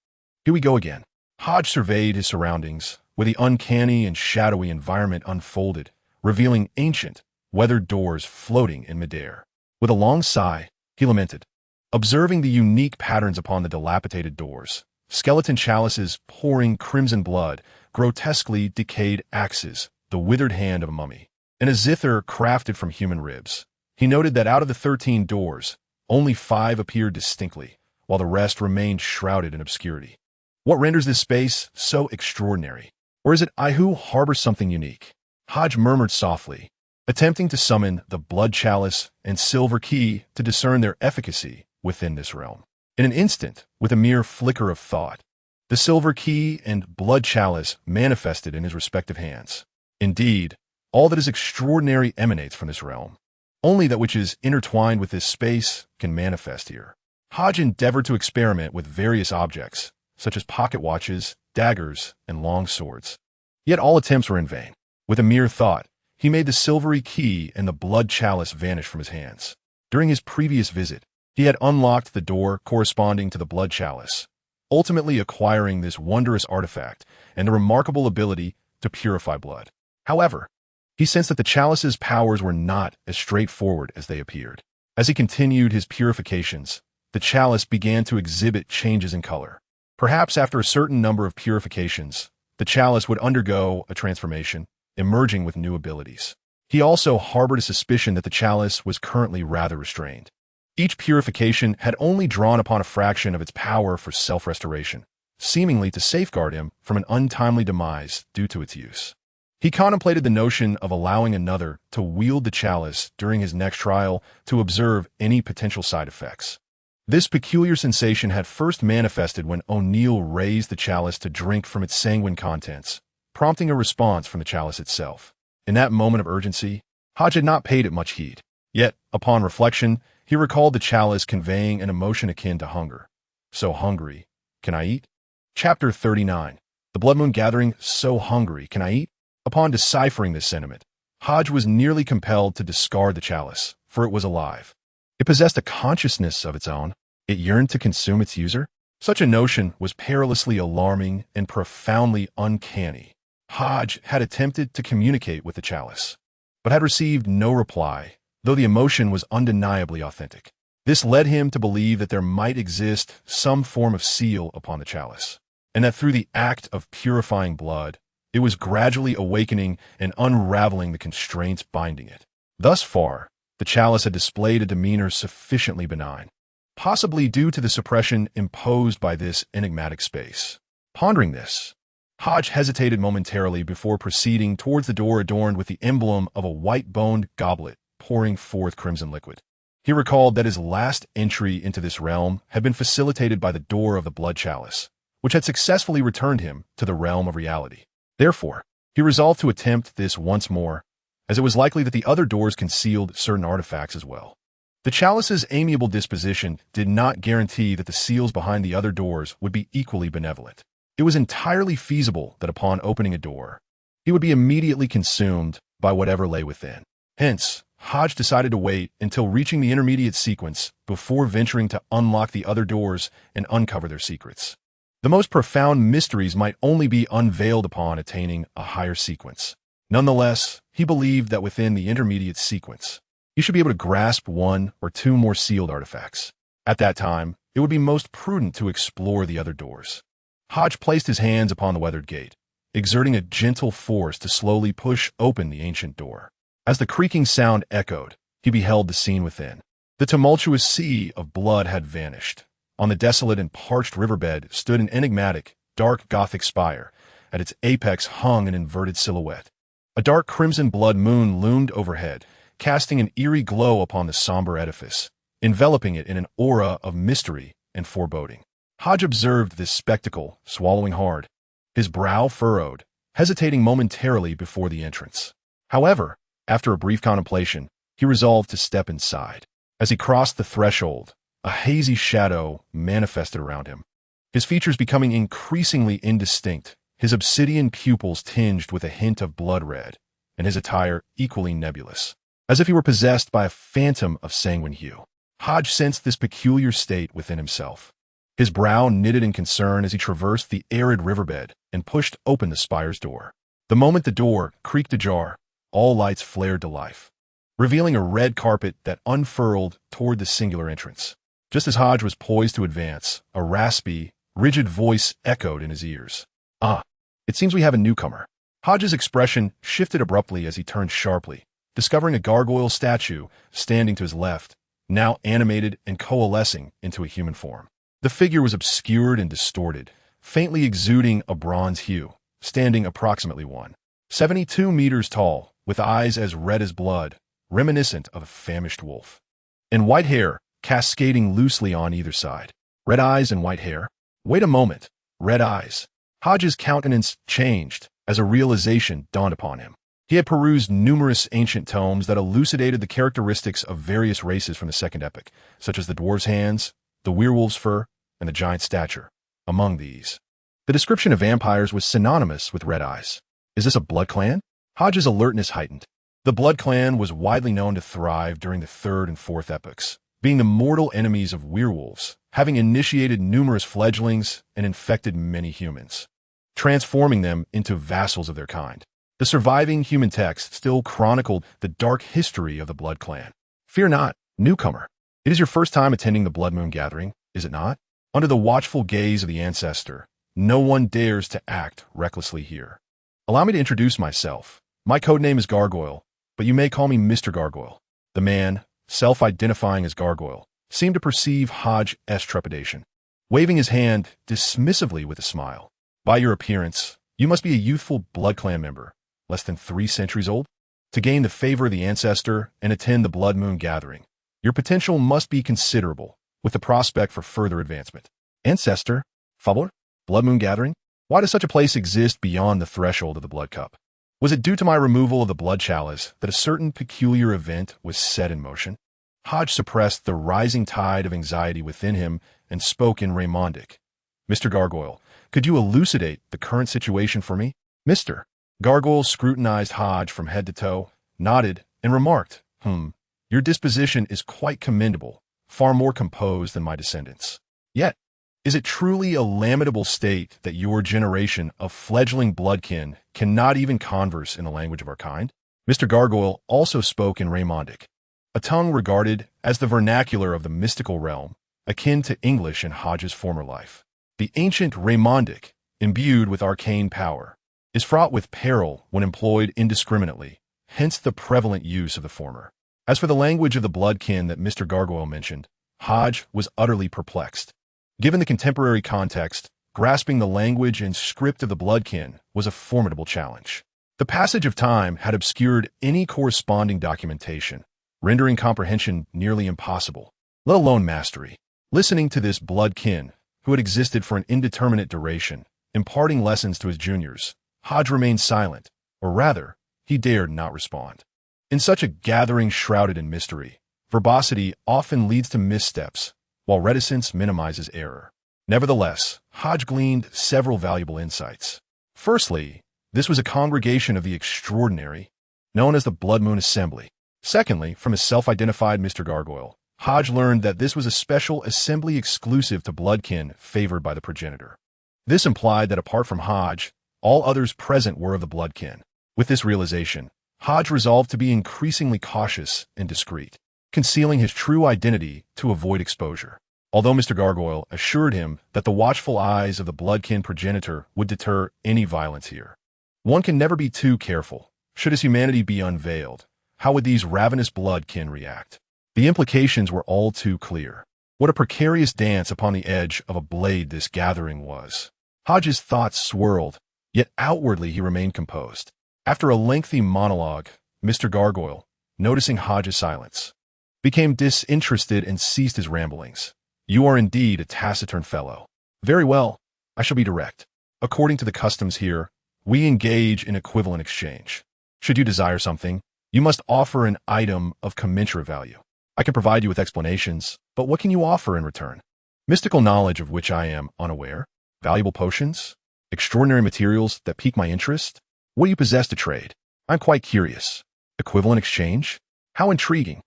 Here we go again. Hodge surveyed his surroundings, where the uncanny and shadowy environment unfolded, revealing ancient, weathered doors floating in midair. With a long sigh, he lamented, observing the unique patterns upon the dilapidated doors, skeleton chalices pouring crimson blood, grotesquely decayed axes, the withered hand of a mummy, and a zither crafted from human ribs. He noted that out of the 13 doors, only 5 appeared distinctly, while the rest remained shrouded in obscurity. What renders this space so extraordinary? Or is it I who harbor something unique? Hodge murmured softly, attempting to summon the blood chalice and silver key to discern their efficacy within this realm. In an instant, with a mere flicker of thought, the silver key and blood chalice manifested in his respective hands. Indeed, all that is extraordinary emanates from this realm. Only that which is intertwined with this space can manifest here. Hodge endeavored to experiment with various objects, such as pocket watches, daggers, and long swords. Yet all attempts were in vain. With a mere thought, he made the silvery key and the blood chalice vanish from his hands. During his previous visit, he had unlocked the door corresponding to the blood chalice, ultimately acquiring this wondrous artifact and the remarkable ability to purify blood. However, he sensed that the chalice's powers were not as straightforward as they appeared. As he continued his purifications, the chalice began to exhibit changes in color. Perhaps after a certain number of purifications, the chalice would undergo a transformation, emerging with new abilities. He also harbored a suspicion that the chalice was currently rather restrained. Each purification had only drawn upon a fraction of its power for self-restoration, seemingly to safeguard him from an untimely demise due to its use. He contemplated the notion of allowing another to wield the chalice during his next trial to observe any potential side effects. This peculiar sensation had first manifested when O'Neill raised the chalice to drink from its sanguine contents, prompting a response from the chalice itself. In that moment of urgency, Hodge had not paid it much heed. Yet, upon reflection, he recalled the chalice conveying an emotion akin to hunger. So hungry, can I eat? Chapter 39. The blood moon gathering, so hungry, can I eat? Upon deciphering this sentiment, Hodge was nearly compelled to discard the chalice, for it was alive. It possessed a consciousness of its own. It yearned to consume its user. Such a notion was perilously alarming and profoundly uncanny. Hodge had attempted to communicate with the chalice, but had received no reply, though the emotion was undeniably authentic. This led him to believe that there might exist some form of seal upon the chalice, and that through the act of purifying blood, it was gradually awakening and unraveling the constraints binding it. Thus far, the chalice had displayed a demeanor sufficiently benign, possibly due to the suppression imposed by this enigmatic space. Pondering this, Hodge hesitated momentarily before proceeding towards the door adorned with the emblem of a white-boned goblet pouring forth crimson liquid. He recalled that his last entry into this realm had been facilitated by the door of the blood chalice, which had successfully returned him to the realm of reality. Therefore, he resolved to attempt this once more, as it was likely that the other doors concealed certain artifacts as well. The chalice's amiable disposition did not guarantee that the seals behind the other doors would be equally benevolent. It was entirely feasible that upon opening a door, he would be immediately consumed by whatever lay within. Hence, Hodge decided to wait until reaching the intermediate sequence before venturing to unlock the other doors and uncover their secrets. The most profound mysteries might only be unveiled upon attaining a higher sequence. Nonetheless, he believed that within the intermediate sequence, he should be able to grasp one or two more sealed artifacts. At that time, it would be most prudent to explore the other doors. Hodge placed his hands upon the weathered gate, exerting a gentle force to slowly push open the ancient door. As the creaking sound echoed, he beheld the scene within. The tumultuous sea of blood had vanished. On the desolate and parched riverbed stood an enigmatic, dark Gothic spire. At its apex hung an inverted silhouette. A dark crimson blood moon loomed overhead, casting an eerie glow upon the somber edifice, enveloping it in an aura of mystery and foreboding. Hodge observed this spectacle, swallowing hard, his brow furrowed, hesitating momentarily before the entrance. However, after a brief contemplation, he resolved to step inside. As he crossed the threshold, a hazy shadow manifested around him, his features becoming increasingly indistinct, his obsidian pupils tinged with a hint of blood red, and his attire equally nebulous, as if he were possessed by a phantom of sanguine hue. Hodge sensed this peculiar state within himself. His brow knitted in concern as he traversed the arid riverbed and pushed open the spire's door. The moment the door creaked ajar, all lights flared to life, revealing a red carpet that unfurled toward the singular entrance. Just as Hodge was poised to advance, a raspy, rigid voice echoed in his ears. "Ah, it seems we have a newcomer." Hodge's expression shifted abruptly as he turned sharply, discovering a gargoyle statue standing to his left, now animated and coalescing into a human form. The figure was obscured and distorted, faintly exuding a bronze hue, standing approximately 1.72 meters tall, with eyes as red as blood, reminiscent of a famished wolf, and white hair cascading loosely on either side. Red eyes and white hair? Wait a moment. Red eyes. Hodge's countenance changed as a realization dawned upon him. He had perused numerous ancient tomes that elucidated the characteristics of various races from the Second Epoch, such as the dwarf's hands, the werewolf's fur, and the giant's stature. Among these, the description of vampires was synonymous with red eyes. Is this a blood clan? Hodge's alertness heightened. The Blood Clan was widely known to thrive during the Third and Fourth Epochs, being the mortal enemies of werewolves, having initiated numerous fledglings and infected many humans, transforming them into vassals of their kind. The surviving human text still chronicled the dark history of the Blood Clan. Fear not, newcomer. It is your first time attending the Blood Moon Gathering, is it not? Under the watchful gaze of the ancestor, no one dares to act recklessly here. Allow me to introduce myself. My codename is Gargoyle, but you may call me Mr. Gargoyle. The man, self-identifying as Gargoyle, seemed to perceive Hodge's trepidation, waving his hand dismissively with a smile. By your appearance, you must be a youthful Blood Clan member, less than 3 centuries old. To gain the favor of the ancestor and attend the Blood Moon Gathering, your potential must be considerable, with the prospect for further advancement. Ancestor? Fabler? Blood Moon Gathering? Why does such a place exist beyond the threshold of the Blood Cup? Was it due to my removal of the blood chalice that a certain peculiar event was set in motion? Hodge suppressed the rising tide of anxiety within him and spoke in Raymondic. Mr. Gargoyle, could you elucidate the current situation for me? Mr. Gargoyle scrutinized Hodge from head to toe, nodded, and remarked, Your disposition is quite commendable, far more composed than my descendants. Yet, Is it truly a lamentable state that your generation of fledgling bloodkin cannot even converse in the language of our kind? Mr. Gargoyle also spoke in Raymondic, a tongue regarded as the vernacular of the mystical realm, akin to English in Hodges' former life. The ancient Raymondic, imbued with arcane power, is fraught with peril when employed indiscriminately, hence the prevalent use of the former. As for the language of the bloodkin that Mr. Gargoyle mentioned, Hodge was utterly perplexed. Given the contemporary context, grasping the language and script of the bloodkin was a formidable challenge. The passage of time had obscured any corresponding documentation, rendering comprehension nearly impossible, let alone mastery. Listening to this bloodkin, who had existed for an indeterminate duration, imparting lessons to his juniors, Hodge remained silent, or rather, he dared not respond. In such a gathering shrouded in mystery, verbosity often leads to missteps, while reticence minimizes error. Nevertheless, Hodge gleaned several valuable insights. Firstly, this was a congregation of the extraordinary, known as the Blood Moon Assembly. Secondly, from his self-identified Mr. Gargoyle, Hodge learned that this was a special assembly exclusive to bloodkin favored by the progenitor. This implied that apart from Hodge, all others present were of the bloodkin. With this realization, Hodge resolved to be increasingly cautious and discreet, concealing his true identity to avoid exposure. Although Mr. Gargoyle assured him that the watchful eyes of the bloodkin progenitor would deter any violence here. One can never be too careful. Should his humanity be unveiled, how would these ravenous bloodkin react? The implications were all too clear. What a precarious dance upon the edge of a blade this gathering was. Hodge's thoughts swirled, yet outwardly he remained composed. After a lengthy monologue, Mr. Gargoyle, noticing Hodge's silence, became disinterested and ceased his ramblings. You are indeed a taciturn fellow. Very well, I shall be direct. According to the customs here, we engage in equivalent exchange. Should you desire something, you must offer an item of commensurate value. I can provide you with explanations, but what can you offer in return? Mystical knowledge of which I am unaware? Valuable potions? Extraordinary materials that pique my interest? What do you possess to trade? I'm quite curious. Equivalent exchange? How intriguing.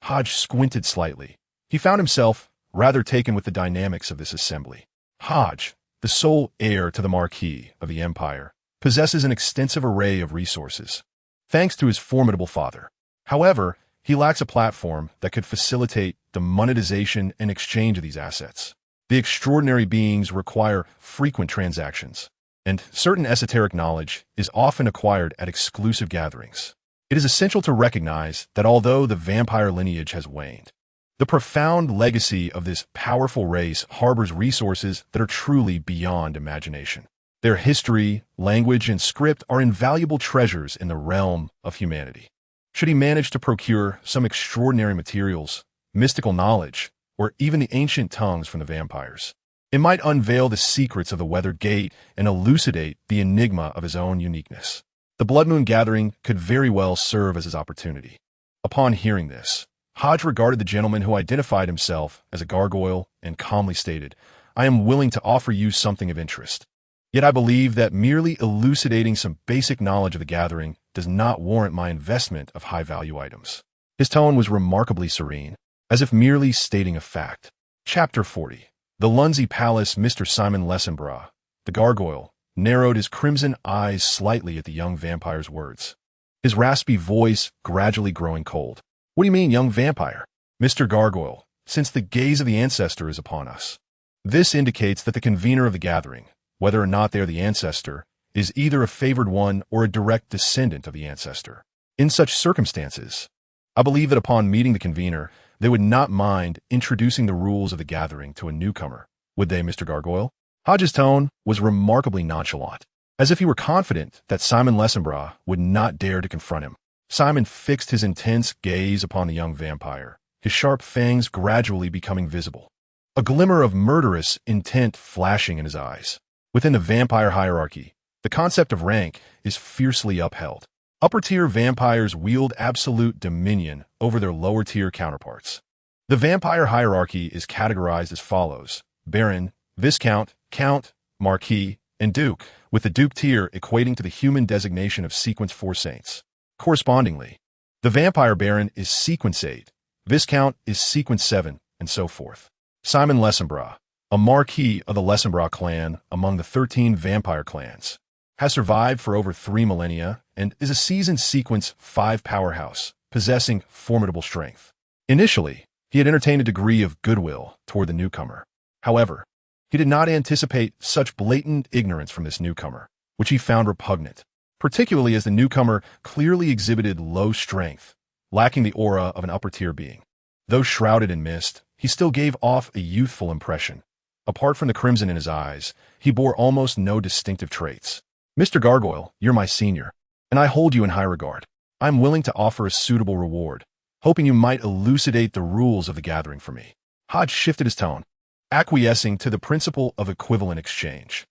Hodge squinted slightly. He found himself rather taken with the dynamics of this assembly. Hodge, the sole heir to the Marquis of the Empire, possesses an extensive array of resources, thanks to his formidable father. However, he lacks a platform that could facilitate the monetization and exchange of these assets. The extraordinary beings require frequent transactions, and certain esoteric knowledge is often acquired at exclusive gatherings. It is essential to recognize that although the vampire lineage has waned, the profound legacy of this powerful race harbors resources that are truly beyond imagination. Their history, language, and script are invaluable treasures in the realm of humanity. Should he manage to procure some extraordinary materials, mystical knowledge, or even the ancient tongues from the vampires, it might unveil the secrets of the weathered gate and elucidate the enigma of his own uniqueness. The Blood Moon gathering could very well serve as his opportunity. Upon hearing this, Hodge regarded the gentleman who identified himself as a gargoyle and calmly stated, I am willing to offer you something of interest. Yet I believe that merely elucidating some basic knowledge of the gathering does not warrant my investment of high-value items. His tone was remarkably serene, as if merely stating a fact. Chapter 40. The Lunsey Palace. Mr. Simon Lessenbra, the gargoyle, narrowed his crimson eyes slightly at the young vampire's words, his raspy voice gradually growing cold. What do you mean, young vampire? Mr. Gargoyle, since the gaze of the ancestor is upon us. This indicates that the convener of the gathering, whether or not they are the ancestor, is either a favored one or a direct descendant of the ancestor. In such circumstances, I believe that upon meeting the convener, they would not mind introducing the rules of the gathering to a newcomer. Would they, Mr. Gargoyle? Hodge's tone was remarkably nonchalant, as if he were confident that Simon Lessenbra would not dare to confront him. Simon fixed his intense gaze upon the young vampire, his sharp fangs gradually becoming visible, a glimmer of murderous intent flashing in his eyes. Within the vampire hierarchy, the concept of rank is fiercely upheld. Upper-tier vampires wield absolute dominion over their lower-tier counterparts. The vampire hierarchy is categorized as follows: Baron, Viscount, Count, Marquis, and Duke, with the Duke tier equating to the human designation of Sequence 4 Saints. Correspondingly, the vampire Baron is Sequence 8, Viscount is Sequence 7, and so forth. Simon Lessenbra, a Marquis of the Lessenbra clan among the 13 vampire clans, has survived for over 3 millennia and is a seasoned sequence 5 powerhouse, possessing formidable strength. Initially, he had entertained a degree of goodwill toward the newcomer. However, he did not anticipate such blatant ignorance from this newcomer, which he found repugnant, particularly as the newcomer clearly exhibited low strength, lacking the aura of an upper-tier being. Though shrouded in mist, he still gave off a youthful impression. Apart from the crimson in his eyes, he bore almost no distinctive traits. "Mr. Gargoyle, you're my senior, and I hold you in high regard. I'm willing to offer a suitable reward, hoping you might elucidate the rules of the gathering for me." Hodge shifted his tone, acquiescing to the principle of equivalent exchange.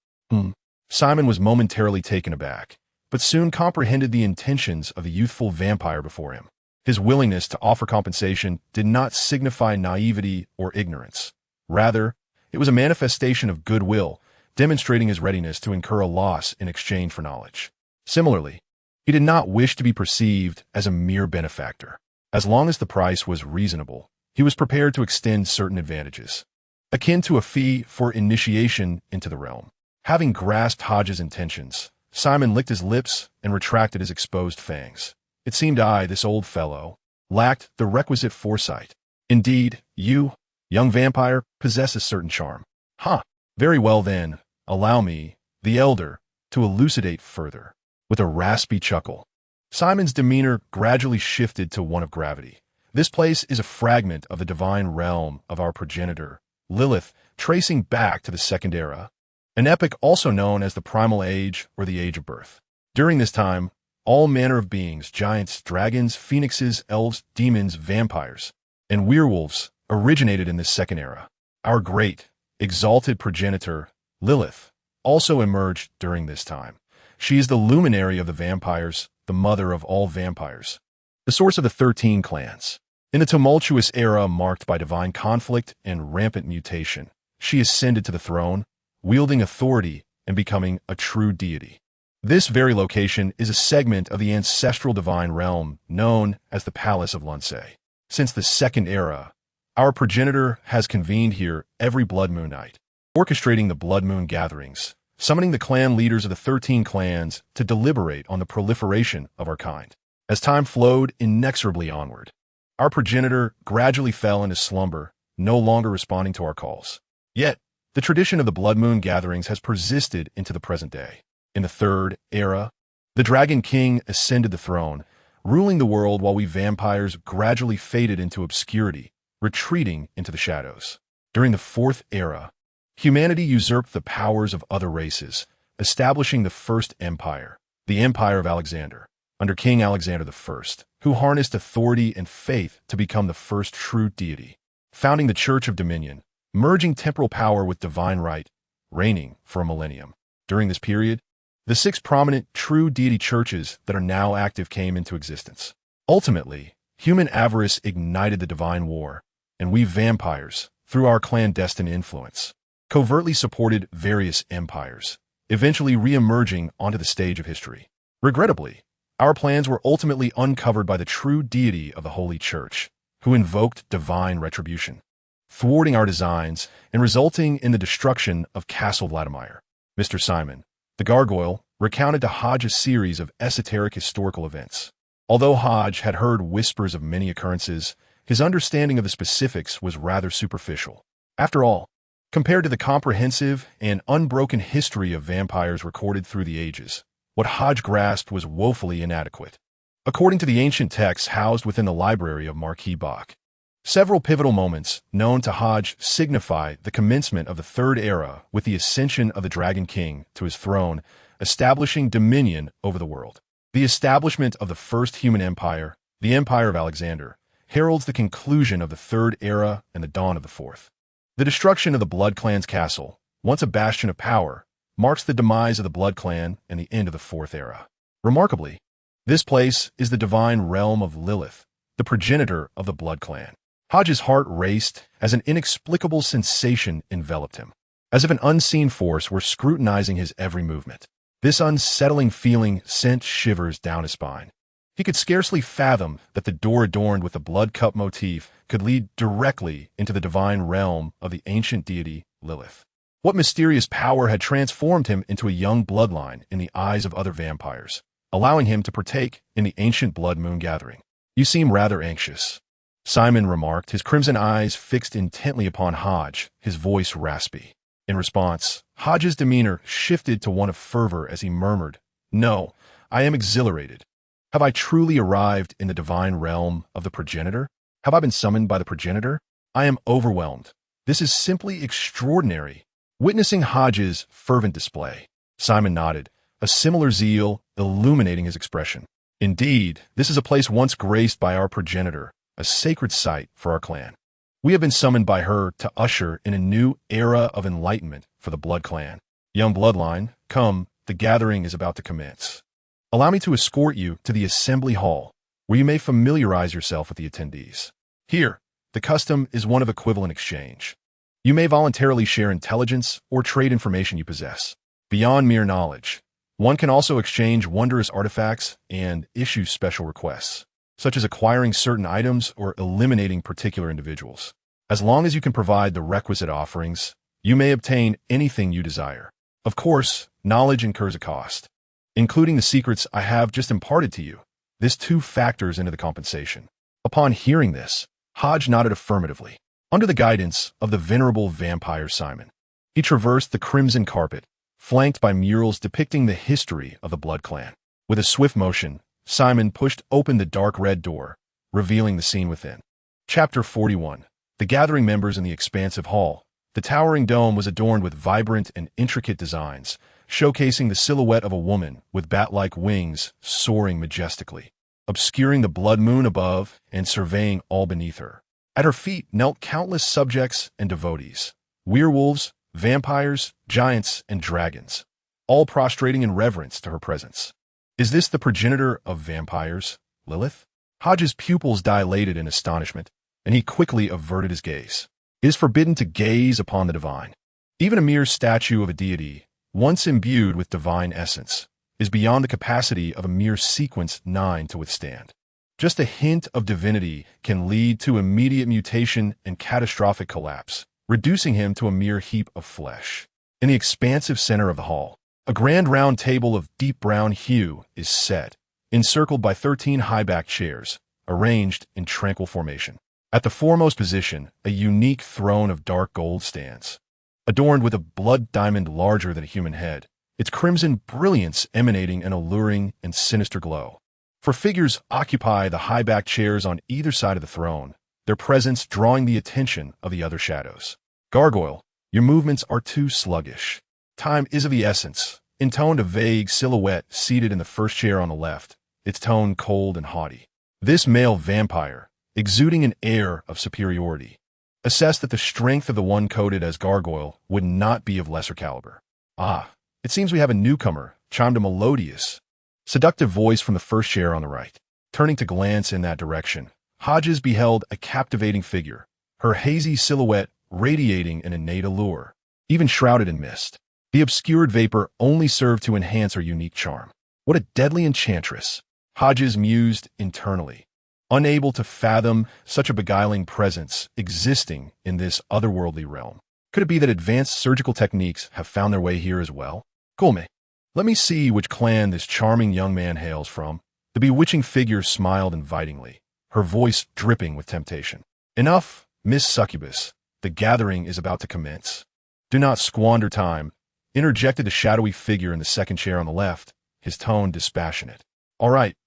Simon was momentarily taken aback, but soon comprehended the intentions of the youthful vampire before him. His willingness to offer compensation did not signify naivety or ignorance. Rather, it was a manifestation of goodwill, demonstrating his readiness to incur a loss in exchange for knowledge. Similarly, he did not wish to be perceived as a mere benefactor. As long as the price was reasonable, he was prepared to extend certain advantages, akin to a fee for initiation into the realm. Having grasped Hodges' intentions, Simon licked his lips and retracted his exposed fangs. It seemed this old fellow, lacked the requisite foresight. Indeed, you, young vampire, possess a certain charm. Very well then, allow me, the elder, to elucidate further. With a raspy chuckle, Simon's demeanor gradually shifted to one of gravity. This place is a fragment of the divine realm of our progenitor, Lilith, tracing back to the Second Era, an epoch also known as the Primal Age or the Age of Birth. During this time, all manner of beings, giants, dragons, phoenixes, elves, demons, vampires, and werewolves originated in this Second Era. Our great, exalted progenitor, Lilith, also emerged during this time. She is the luminary of the vampires, the mother of all vampires, the source of the 13 clans. In the tumultuous era marked by divine conflict and rampant mutation, she ascended to the throne, wielding authority and becoming a true deity. This very location is a segment of the ancestral divine realm known as the Palace of Lunsay. Since the Second Era, our progenitor has convened here every blood moon night, orchestrating the blood moon gatherings, summoning the clan leaders of the 13 clans to deliberate on the proliferation of our kind. As time flowed inexorably onward, our progenitor gradually fell into slumber, no longer responding to our calls. Yet, the tradition of the blood moon gatherings has persisted into the present day. In the Third Era, the Dragon King ascended the throne, ruling the world while we vampires gradually faded into obscurity, retreating into the shadows. During the Fourth Era, humanity usurped the powers of other races, establishing the First Empire, the Empire of Alexander, under King Alexander I, who harnessed authority and faith to become the first true deity, founding the Church of Dominion, merging temporal power with divine right, reigning for a millennium. During this period, the 6 prominent true deity churches that are now active came into existence. Ultimately, human avarice ignited the divine war, and we vampires, through our clandestine influence, covertly supported various empires, eventually re-emerging onto the stage of history. Regrettably, our plans were ultimately uncovered by the true deity of the Holy Church, who invoked divine retribution, thwarting our designs and resulting in the destruction of Castle Vladimir. Mr. Simon, the Gargoyle, recounted to Hodge a series of esoteric historical events. Although Hodge had heard whispers of many occurrences, his understanding of the specifics was rather superficial. After all, compared to the comprehensive and unbroken history of vampires recorded through the ages, what Hodge grasped was woefully inadequate. According to the ancient texts housed within the library of Marquis Bach, several pivotal moments known to Hodge signify the commencement of the Third Era with the ascension of the Dragon King to his throne, establishing dominion over the world. The establishment of the First Human Empire, the Empire of Alexander, heralds the conclusion of the Third Era and the dawn of the Fourth. The destruction of the Blood Clan's castle, once a bastion of power, marks the demise of the Blood Clan and the end of the Fourth Era. Remarkably, this place is the divine realm of Lilith, the progenitor of the Blood Clan. Hodge's heart raced as an inexplicable sensation enveloped him, as if an unseen force were scrutinizing his every movement. This unsettling feeling sent shivers down his spine. He could scarcely fathom that the door adorned with the blood cup motif could lead directly into the divine realm of the ancient deity Lilith. What mysterious power had transformed him into a young bloodline in the eyes of other vampires, allowing him to partake in the ancient blood moon gathering? You seem rather anxious, Simon remarked, his crimson eyes fixed intently upon Hodge, his voice raspy. In response, Hodge's demeanor shifted to one of fervor as he murmured, "No, I am exhilarated. Have I truly arrived in the divine realm of the progenitor? Have I been summoned by the progenitor? I am overwhelmed. This is simply extraordinary." Witnessing Hodge's fervent display, Simon nodded, a similar zeal illuminating his expression. "Indeed, this is a place once graced by our progenitor, a sacred site for our clan. We have been summoned by her to usher in a new era of enlightenment for the Blood Clan. Young bloodline, come, the gathering is about to commence. Allow me to escort you to the assembly hall, where you may familiarize yourself with the attendees. Here, the custom is one of equivalent exchange. You may voluntarily share intelligence or trade information you possess. Beyond mere knowledge, one can also exchange wondrous artifacts and issue special requests, such as acquiring certain items or eliminating particular individuals. As long as you can provide the requisite offerings, you may obtain anything you desire. Of course, knowledge incurs a cost, including the secrets I have just imparted to you. This too factors into the compensation." Upon hearing this, Hodge nodded affirmatively. Under the guidance of the venerable vampire Simon, he traversed the crimson carpet, flanked by murals depicting the history of the Blood Clan. With a swift motion, Simon pushed open the dark red door, revealing the scene within. Chapter 41. The gathering members in the expansive hall. The towering dome was adorned with vibrant and intricate designs, showcasing the silhouette of a woman with bat-like wings soaring majestically, obscuring the blood moon above and surveying all beneath her. At her feet knelt countless subjects and devotees, werewolves, vampires, giants, and dragons, all prostrating in reverence to her presence. Is this the progenitor of vampires, Lilith? Hodge's pupils dilated in astonishment, and he quickly averted his gaze. It is forbidden to gaze upon the divine. Even a mere statue of a deity, once imbued with divine essence, is beyond the capacity of a mere sequence 9 to withstand. Just a hint of divinity can lead to immediate mutation and catastrophic collapse, reducing him to a mere heap of flesh. In the expansive center of the hall, a grand round table of deep brown hue is set, encircled by 13 high-backed chairs, arranged in tranquil formation. At the foremost position, a unique throne of dark gold stands, adorned with a blood diamond larger than a human head, its crimson brilliance emanating an alluring and sinister glow. For figures occupy the high-backed chairs on either side of the throne, their presence drawing the attention of the other shadows. "Gargoyle, your movements are too sluggish. Time is of the essence," intoned a vague silhouette seated in the first chair on the left, its tone cold and haughty. This male vampire, exuding an air of superiority, assessed that the strength of the one coded as Gargoyle would not be of lesser caliber. "Ah, it seems we have a newcomer," chimed a melodious, seductive voice from the first chair on the right. Turning to glance in that direction, Hodges beheld a captivating figure, her hazy silhouette radiating an innate allure, even shrouded in mist. The obscured vapor only served to enhance her unique charm. What a deadly enchantress, Hodges mused internally, unable to fathom such a beguiling presence existing in this otherworldly realm. Could it be that advanced surgical techniques have found their way here as well? "Come, let me see which clan this charming young man hails from." The bewitching figure smiled invitingly, her voice dripping with temptation. "Enough, Miss Succubus. The gathering is about to commence. Do not squander time," interjected the shadowy figure in the second chair on the left, his tone dispassionate. All right.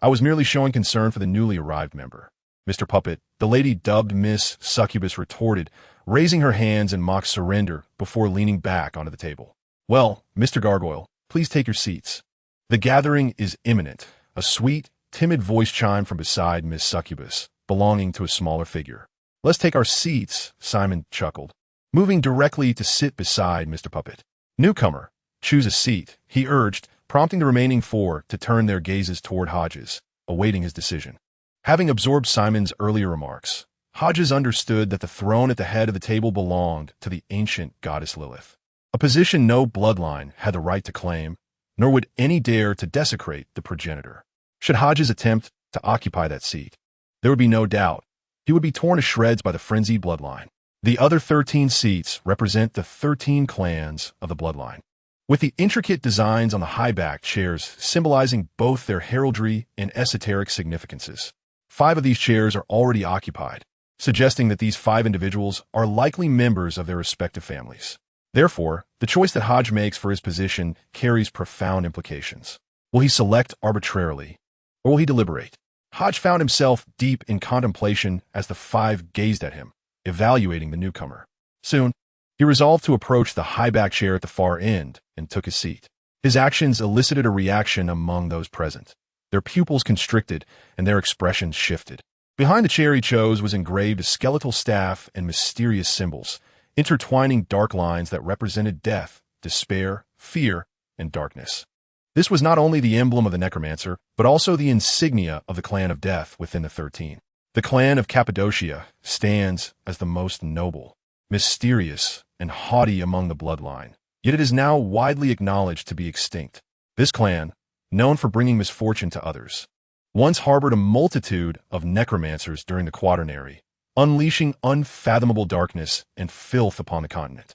I was merely showing concern for the newly arrived member, Mr. Puppet," the lady dubbed Miss Succubus retorted, raising her hands in mock surrender before leaning back onto the table. "Well, Mr. Gargoyle, please take your seats. The gathering is imminent," a sweet, timid voice chimed from beside Miss Succubus, belonging to a smaller figure. "Let's take our seats," Simon chuckled, moving directly to sit beside Mr. Puppet. "Newcomer, choose a seat," he urged, prompting the remaining four to turn their gazes toward Hodges, awaiting his decision. Having absorbed Simon's earlier remarks, Hodges understood that the throne at the head of the table belonged to the ancient goddess Lilith, a position no bloodline had the right to claim, nor would any dare to desecrate the progenitor. Should Hodges attempt to occupy that seat, there would be no doubt he would be torn to shreds by the frenzied bloodline. The other 13 seats represent the 13 clans of the bloodline, with the intricate designs on the high-backed chairs symbolizing both their heraldry and esoteric significances. 5 of these chairs are already occupied, suggesting that these 5 individuals are likely members of their respective families. Therefore, the choice that Hodge makes for his position carries profound implications. Will he select arbitrarily, or will he deliberate? Hodge found himself deep in contemplation as the 5 gazed at him, evaluating the newcomer. Soon, he resolved to approach the high-back chair at the far end and took his seat. His actions elicited a reaction among those present. Their pupils constricted and their expressions shifted. Behind the chair he chose was engraved a skeletal staff and mysterious symbols, intertwining dark lines that represented death, despair, fear, and darkness. This was not only the emblem of the necromancer, but also the insignia of the clan of death within the 13. The clan of Cappadocia stands as the most noble, mysterious, and haughty among the bloodline, yet it is now widely acknowledged to be extinct. This clan, known for bringing misfortune to others, once harbored a multitude of necromancers during the Quaternary, unleashing unfathomable darkness and filth upon the continent,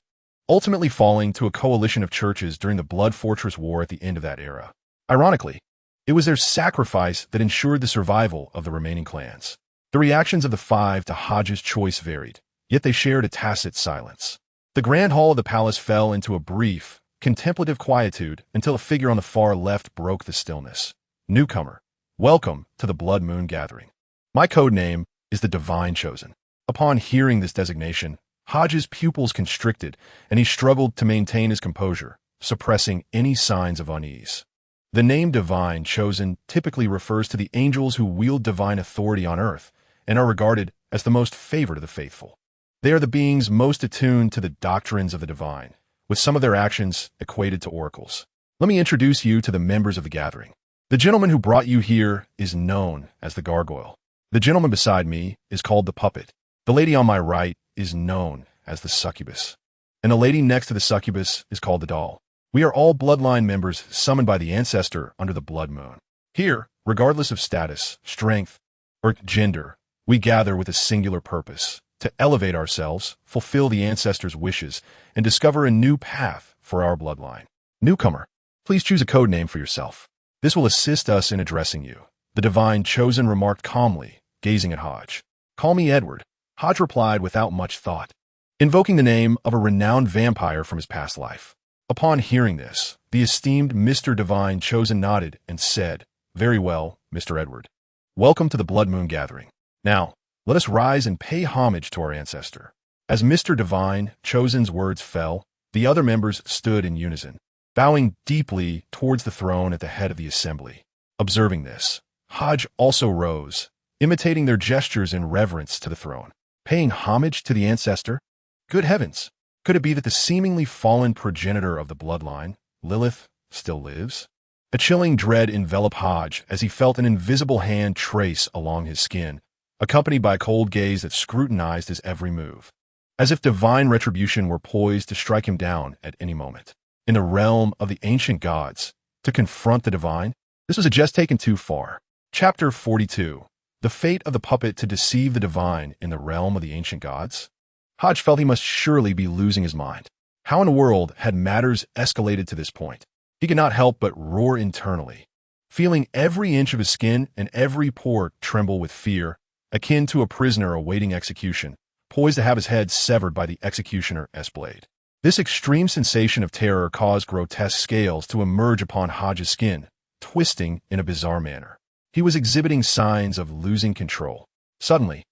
ultimately falling to a coalition of churches during the Blood Fortress War at the end of that era. Ironically, it was their sacrifice that ensured the survival of the remaining clans. The reactions of the 5 to Hodges' choice varied, yet they shared a tacit silence. The grand hall of the palace fell into a brief, contemplative quietude until a figure on the far left broke the stillness. Newcomer, welcome to the Blood Moon Gathering. My code name is the Divine Chosen. Upon hearing this designation, Hodges' pupils constricted, and he struggled to maintain his composure, suppressing any signs of unease. The name Divine Chosen typically refers to the angels who wield divine authority on earth and are regarded as the most favored of the faithful. They are the beings most attuned to the doctrines of the divine, with some of their actions equated to oracles. Let me introduce you to the members of the gathering. The gentleman who brought you here is known as the Gargoyle. The gentleman beside me is called the Puppet. The lady on my right is known as the Succubus. And the lady next to the Succubus is called the Doll. We are all bloodline members summoned by the ancestor under the blood moon. Here, regardless of status, strength, or gender, we gather with a singular purpose: to elevate ourselves, fulfill the ancestor's wishes, and discover a new path for our bloodline. Newcomer, please choose a code name for yourself. This will assist us in addressing you. The Divine Chosen remarked calmly, gazing at Hodge. Call me Edward, Hodge replied without much thought, invoking the name of a renowned vampire from his past life. Upon hearing this, the esteemed Mr. Divine Chosen nodded and said, "Very well, Mr. Edward. Welcome to the Blood Moon Gathering. Now, let us rise and pay homage to our ancestor." As Mr. Divine Chosen's words fell, the other members stood in unison, bowing deeply towards the throne at the head of the assembly. Observing this, Hodge also rose, imitating their gestures in reverence to the throne. Paying homage to the ancestor? Good heavens! Could it be that the seemingly fallen progenitor of the bloodline, Lilith, still lives? A chilling dread enveloped Hodge as he felt an invisible hand trace along his skin, accompanied by a cold gaze that scrutinized his every move, as if divine retribution were poised to strike him down at any moment. In the realm of the ancient gods, to confront the divine, this was a just taken too far. Chapter 42. The fate of the puppet to deceive the divine in the realm of the ancient gods? Hodge felt he must surely be losing his mind. How in the world had matters escalated to this point? He could not help but roar internally, feeling every inch of his skin and every pore tremble with fear, akin to a prisoner awaiting execution, poised to have his head severed by the executioner's blade. This extreme sensation of terror caused grotesque scales to emerge upon Hodge's skin, twisting in a bizarre manner. He was exhibiting signs of losing control. Suddenly,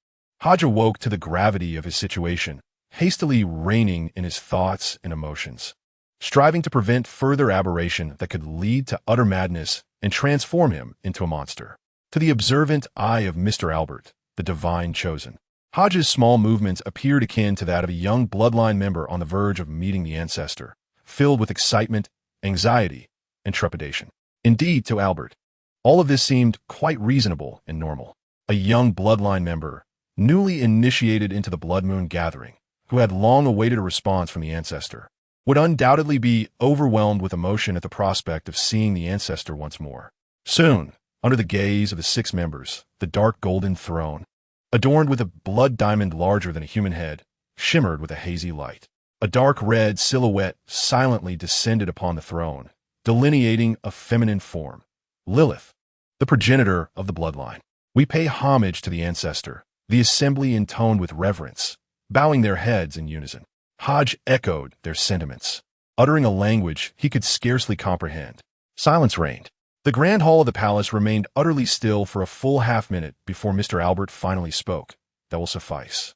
Hodge awoke to the gravity of his situation, hastily reining in his thoughts and emotions, striving to prevent further aberration that could lead to utter madness and transform him into a monster. To the observant eye of Mr. Albert, the Divine Chosen, Hodge's small movements appeared akin to that of a young bloodline member on the verge of meeting the ancestor, filled with excitement, anxiety, and trepidation. Indeed, to Albert, all of this seemed quite reasonable and normal. A young bloodline member, newly initiated into the Blood Moon Gathering, who had long awaited a response from the ancestor, would undoubtedly be overwhelmed with emotion at the prospect of seeing the ancestor once more. Soon, under the gaze of the 6 members, the dark golden throne, adorned with a blood diamond larger than a human head, shimmered with a hazy light. A dark red silhouette silently descended upon the throne, delineating a feminine form. Lilith, the progenitor of the bloodline. We pay homage to the ancestor, the assembly intoned with reverence, bowing their heads in unison. Hodge echoed their sentiments, uttering a language he could scarcely comprehend. Silence reigned. The grand hall of the palace remained utterly still for a full half-minute before Mr. Albert finally spoke. That will suffice.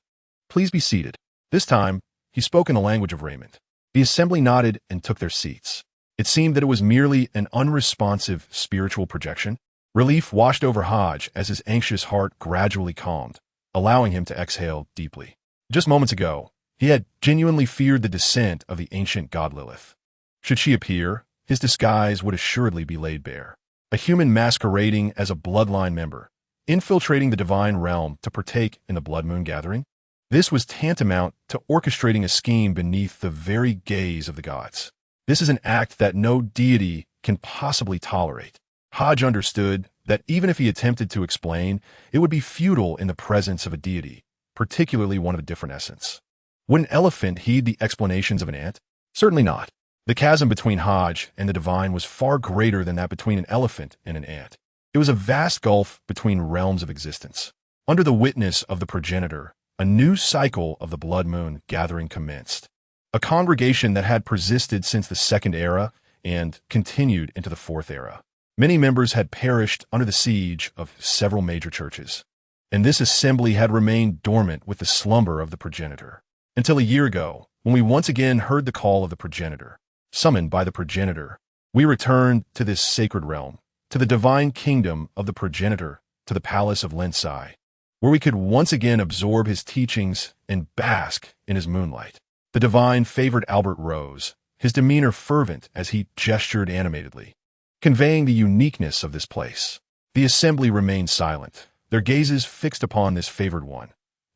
Please be seated. This time, he spoke in the language of Raymond. The assembly nodded and took their seats. It seemed that it was merely an unresponsive spiritual projection. Relief washed over Hodge as his anxious heart gradually calmed, allowing him to exhale deeply. Just moments ago, he had genuinely feared the descent of the ancient god Lilith. Should she appear, his disguise would assuredly be laid bare. A human masquerading as a bloodline member, infiltrating the divine realm to partake in the Blood Moon gathering? This was tantamount to orchestrating a scheme beneath the very gaze of the gods. This is an act that no deity can possibly tolerate. Hodge understood that even if he attempted to explain, it would be futile in the presence of a deity, particularly one of a different essence. Would an elephant heed the explanations of an ant? Certainly not. The chasm between Hodge and the divine was far greater than that between an elephant and an ant. It was a vast gulf between realms of existence. Under the witness of the progenitor, a new cycle of the Blood Moon gathering commenced. A congregation that had persisted since the Second Era and continued into the Fourth Era. Many members had perished under the siege of several major churches, and this assembly had remained dormant with the slumber of the progenitor. Until a year ago, when we once again heard the call of the progenitor. Summoned by the progenitor, we returned to this sacred realm, to the divine kingdom of the progenitor, to the palace of Lensai, where we could once again absorb his teachings and bask in his moonlight. The divine favored Albert rose, his demeanor fervent as he gestured animatedly, conveying the uniqueness of this place. The assembly remained silent, their gazes fixed upon this favored one,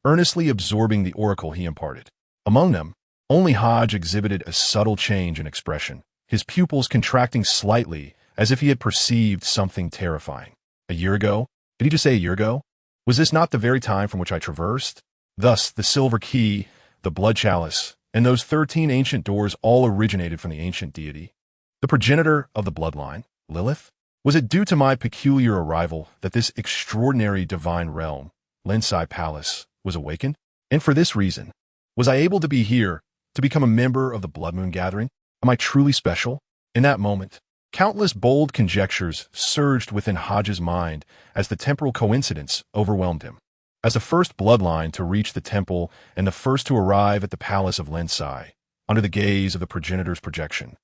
earnestly absorbing the oracle he imparted. Among them, only Hodge exhibited a subtle change in expression, his pupils contracting slightly as if he had perceived something terrifying. A year ago? Did he just say a year ago? Was this not the very time from which I traversed? Thus, the silver key, the blood chalice, and those 13 ancient doors all originated from the ancient deity. The progenitor of the bloodline, Lilith? Was it due to my peculiar arrival that this extraordinary divine realm, Lensai Palace, was awakened? And for this reason, was I able to be here, to become a member of the Blood Moon gathering? Am I truly special? In that moment, countless bold conjectures surged within Hodge's mind as the temporal coincidence overwhelmed him. As the first bloodline to reach the temple and the first to arrive at the palace of Lensai, under the gaze of the progenitor's projection,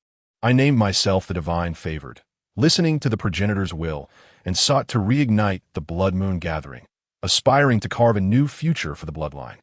I named myself the divine favored, listening to the progenitor's will, and sought to reignite the Blood Moon gathering, aspiring to carve a new future for the bloodline.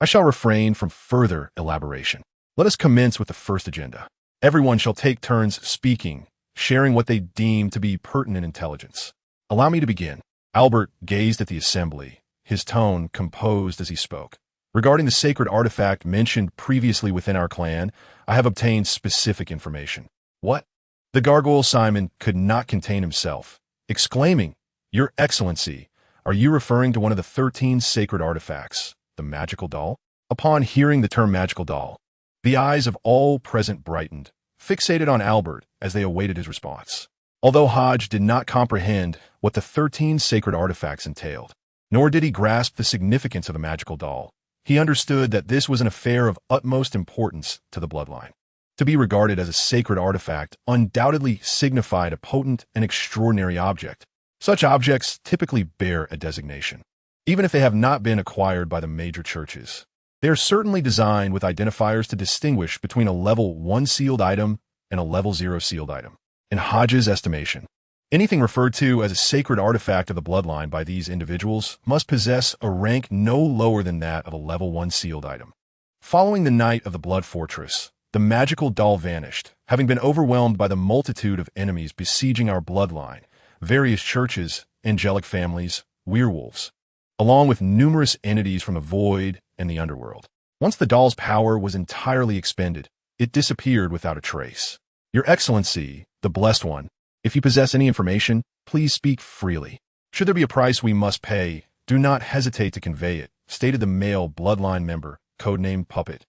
I shall refrain from further elaboration. Let us commence with the first agenda. Everyone shall take turns speaking, sharing what they deem to be pertinent intelligence. Allow me to begin. Albert gazed at the assembly, his tone composed as he spoke. Regarding the sacred artifact mentioned previously within our clan, I have obtained specific information. What? The gargoyle Simon could not contain himself, exclaiming, "Your Excellency, are you referring to one of the 13 sacred artifacts, the magical doll?" Upon hearing the term magical doll, the eyes of all present brightened, fixated on Albert as they awaited his response. Although Hodge did not comprehend what the 13 sacred artifacts entailed, nor did he grasp the significance of the magical doll, he understood that this was an affair of utmost importance to the bloodline. To be regarded as a sacred artifact undoubtedly signified a potent and extraordinary object. Such objects typically bear a designation, even if they have not been acquired by the major churches. They are certainly designed with identifiers to distinguish between a level 1 sealed item and a level 0 sealed item. In Hodge's estimation, anything referred to as a sacred artifact of the bloodline by these individuals must possess a rank no lower than that of a level 1 sealed item. Following the night of the Blood Fortress, the magical doll vanished, having been overwhelmed by the multitude of enemies besieging our bloodline, various churches, angelic families, werewolves, along with numerous entities from the void and the underworld. Once the doll's power was entirely expended, it disappeared without a trace. Your Excellency, the Blessed One, if you possess any information, please speak freely. Should there be a price we must pay, do not hesitate to convey it, stated the male bloodline member, codenamed Puppet.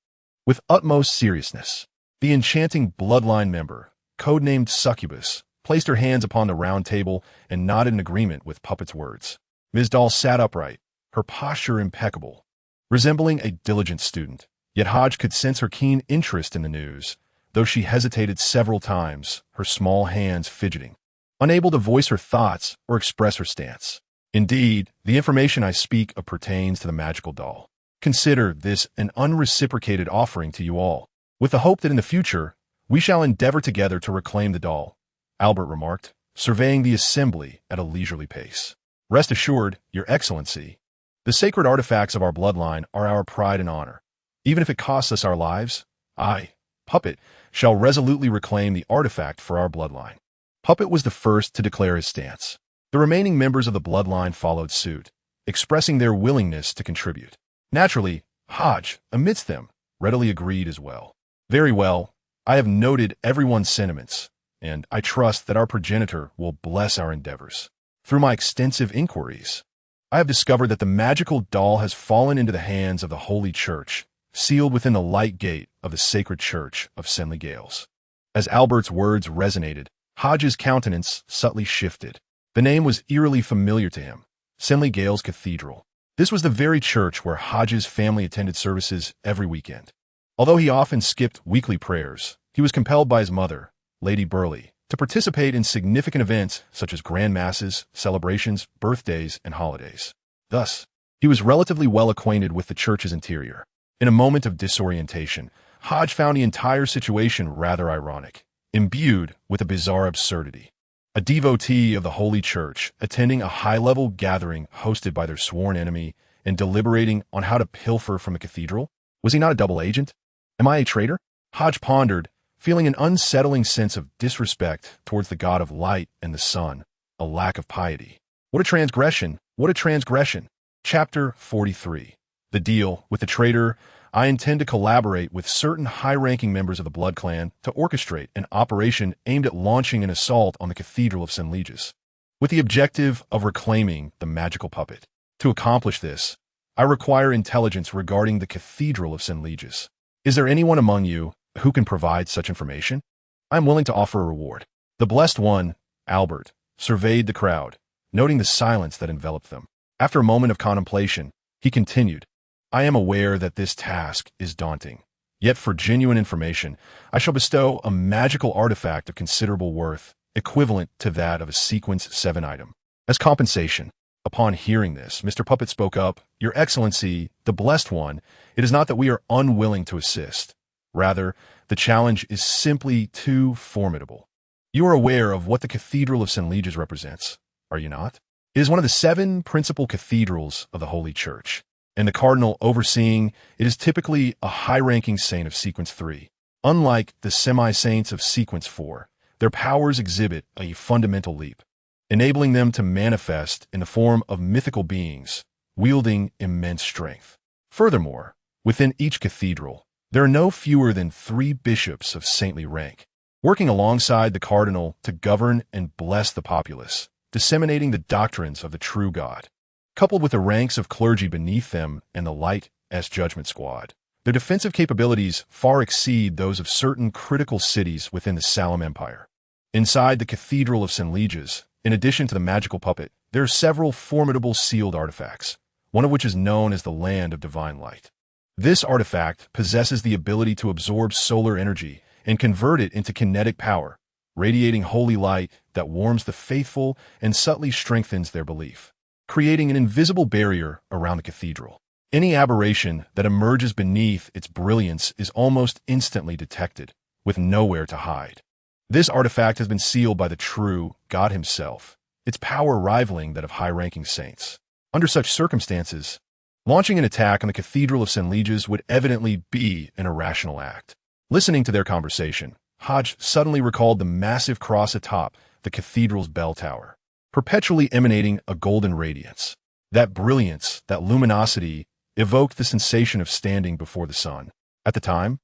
With utmost seriousness, the enchanting bloodline member, codenamed Succubus, placed her hands upon the round table and nodded in agreement with Puppet's words. Ms. Dahl sat upright, her posture impeccable, resembling a diligent student. Yet Hodge could sense her keen interest in the news, though she hesitated several times, her small hands fidgeting, unable to voice her thoughts or express her stance. Indeed, the information I speak of pertains to the magical doll. Consider this an unreciprocated offering to you all, with the hope that in the future, we shall endeavor together to reclaim the doll, Albert remarked, surveying the assembly at a leisurely pace. Rest assured, Your Excellency, the sacred artifacts of our bloodline are our pride and honor. Even if it costs us our lives, I, Puppet, shall resolutely reclaim the artifact for our bloodline. Puppet was the first to declare his stance. The remaining members of the bloodline followed suit, expressing their willingness to contribute. Naturally, Hodge, amidst them, readily agreed as well. Very well, I have noted everyone's sentiments, and I trust that our progenitor will bless our endeavors. Through my extensive inquiries, I have discovered that the magical doll has fallen into the hands of the Holy Church, sealed within the light gate of the Sacred Church of Senley Gales. As Albert's words resonated, Hodge's countenance subtly shifted. The name was eerily familiar to him, Senley Gales Cathedral. This was the very church where Hodge's family attended services every weekend. Although he often skipped weekly prayers, he was compelled by his mother, Lady Burleigh, to participate in significant events such as grand masses, celebrations, birthdays, and holidays. Thus, he was relatively well acquainted with the church's interior. In a moment of disorientation, Hodge found the entire situation rather ironic, imbued with a bizarre absurdity. A devotee of the Holy Church attending a high-level gathering hosted by their sworn enemy and deliberating on how to pilfer from a cathedral? Was he not a double agent? Am I a traitor? Hodge pondered, feeling an unsettling sense of disrespect towards the god of light and the sun, a lack of piety. What a transgression! What a transgression! Chapter 43. The deal with the traitor. I intend to collaborate with certain high-ranking members of the Blood Clan to orchestrate an operation aimed at launching an assault on the Cathedral of St. Leges, with the objective of reclaiming the magical puppet. To accomplish this, I require intelligence regarding the Cathedral of St. Leges. Is there anyone among you who can provide such information? I am willing to offer a reward. The Blessed One, Albert, surveyed the crowd, noting the silence that enveloped them. After a moment of contemplation, he continued, I am aware that this task is daunting. Yet for genuine information, I shall bestow a magical artifact of considerable worth, equivalent to that of a Sequence 7 item. As compensation, upon hearing this, Mr. Puppet spoke up, Your Excellency, the Blessed One, it is not that we are unwilling to assist. Rather, the challenge is simply too formidable. You are aware of what the Cathedral of St. Leges represents, are you not? It is one of the 7 principal cathedrals of the Holy Church, and the cardinal overseeing it is typically a high-ranking saint of Sequence 3. Unlike the semi-saints of Sequence 4, their powers exhibit a fundamental leap, enabling them to manifest in the form of mythical beings, wielding immense strength. Furthermore, within each cathedral, there are no fewer than 3 bishops of saintly rank, working alongside the cardinal to govern and bless the populace, disseminating the doctrines of the true God. Coupled with the ranks of clergy beneath them and the light as judgment squad, their defensive capabilities far exceed those of certain critical cities within the Salem Empire. Inside the Cathedral of St. Leges, in addition to the magical puppet, there are several formidable sealed artifacts, one of which is known as the Land of Divine Light. This artifact possesses the ability to absorb solar energy and convert it into kinetic power, radiating holy light that warms the faithful and subtly strengthens their belief, creating an invisible barrier around the cathedral. Any aberration that emerges beneath its brilliance is almost instantly detected, with nowhere to hide. This artifact has been sealed by the true God himself, its power rivaling that of high-ranking saints. Under such circumstances, launching an attack on the Cathedral of St. Leges would evidently be an irrational act. Listening to their conversation, Hodge suddenly recalled the massive cross atop the cathedral's bell tower, perpetually emanating a golden radiance. That brilliance, that luminosity, evoked the sensation of standing before the sun. At the time,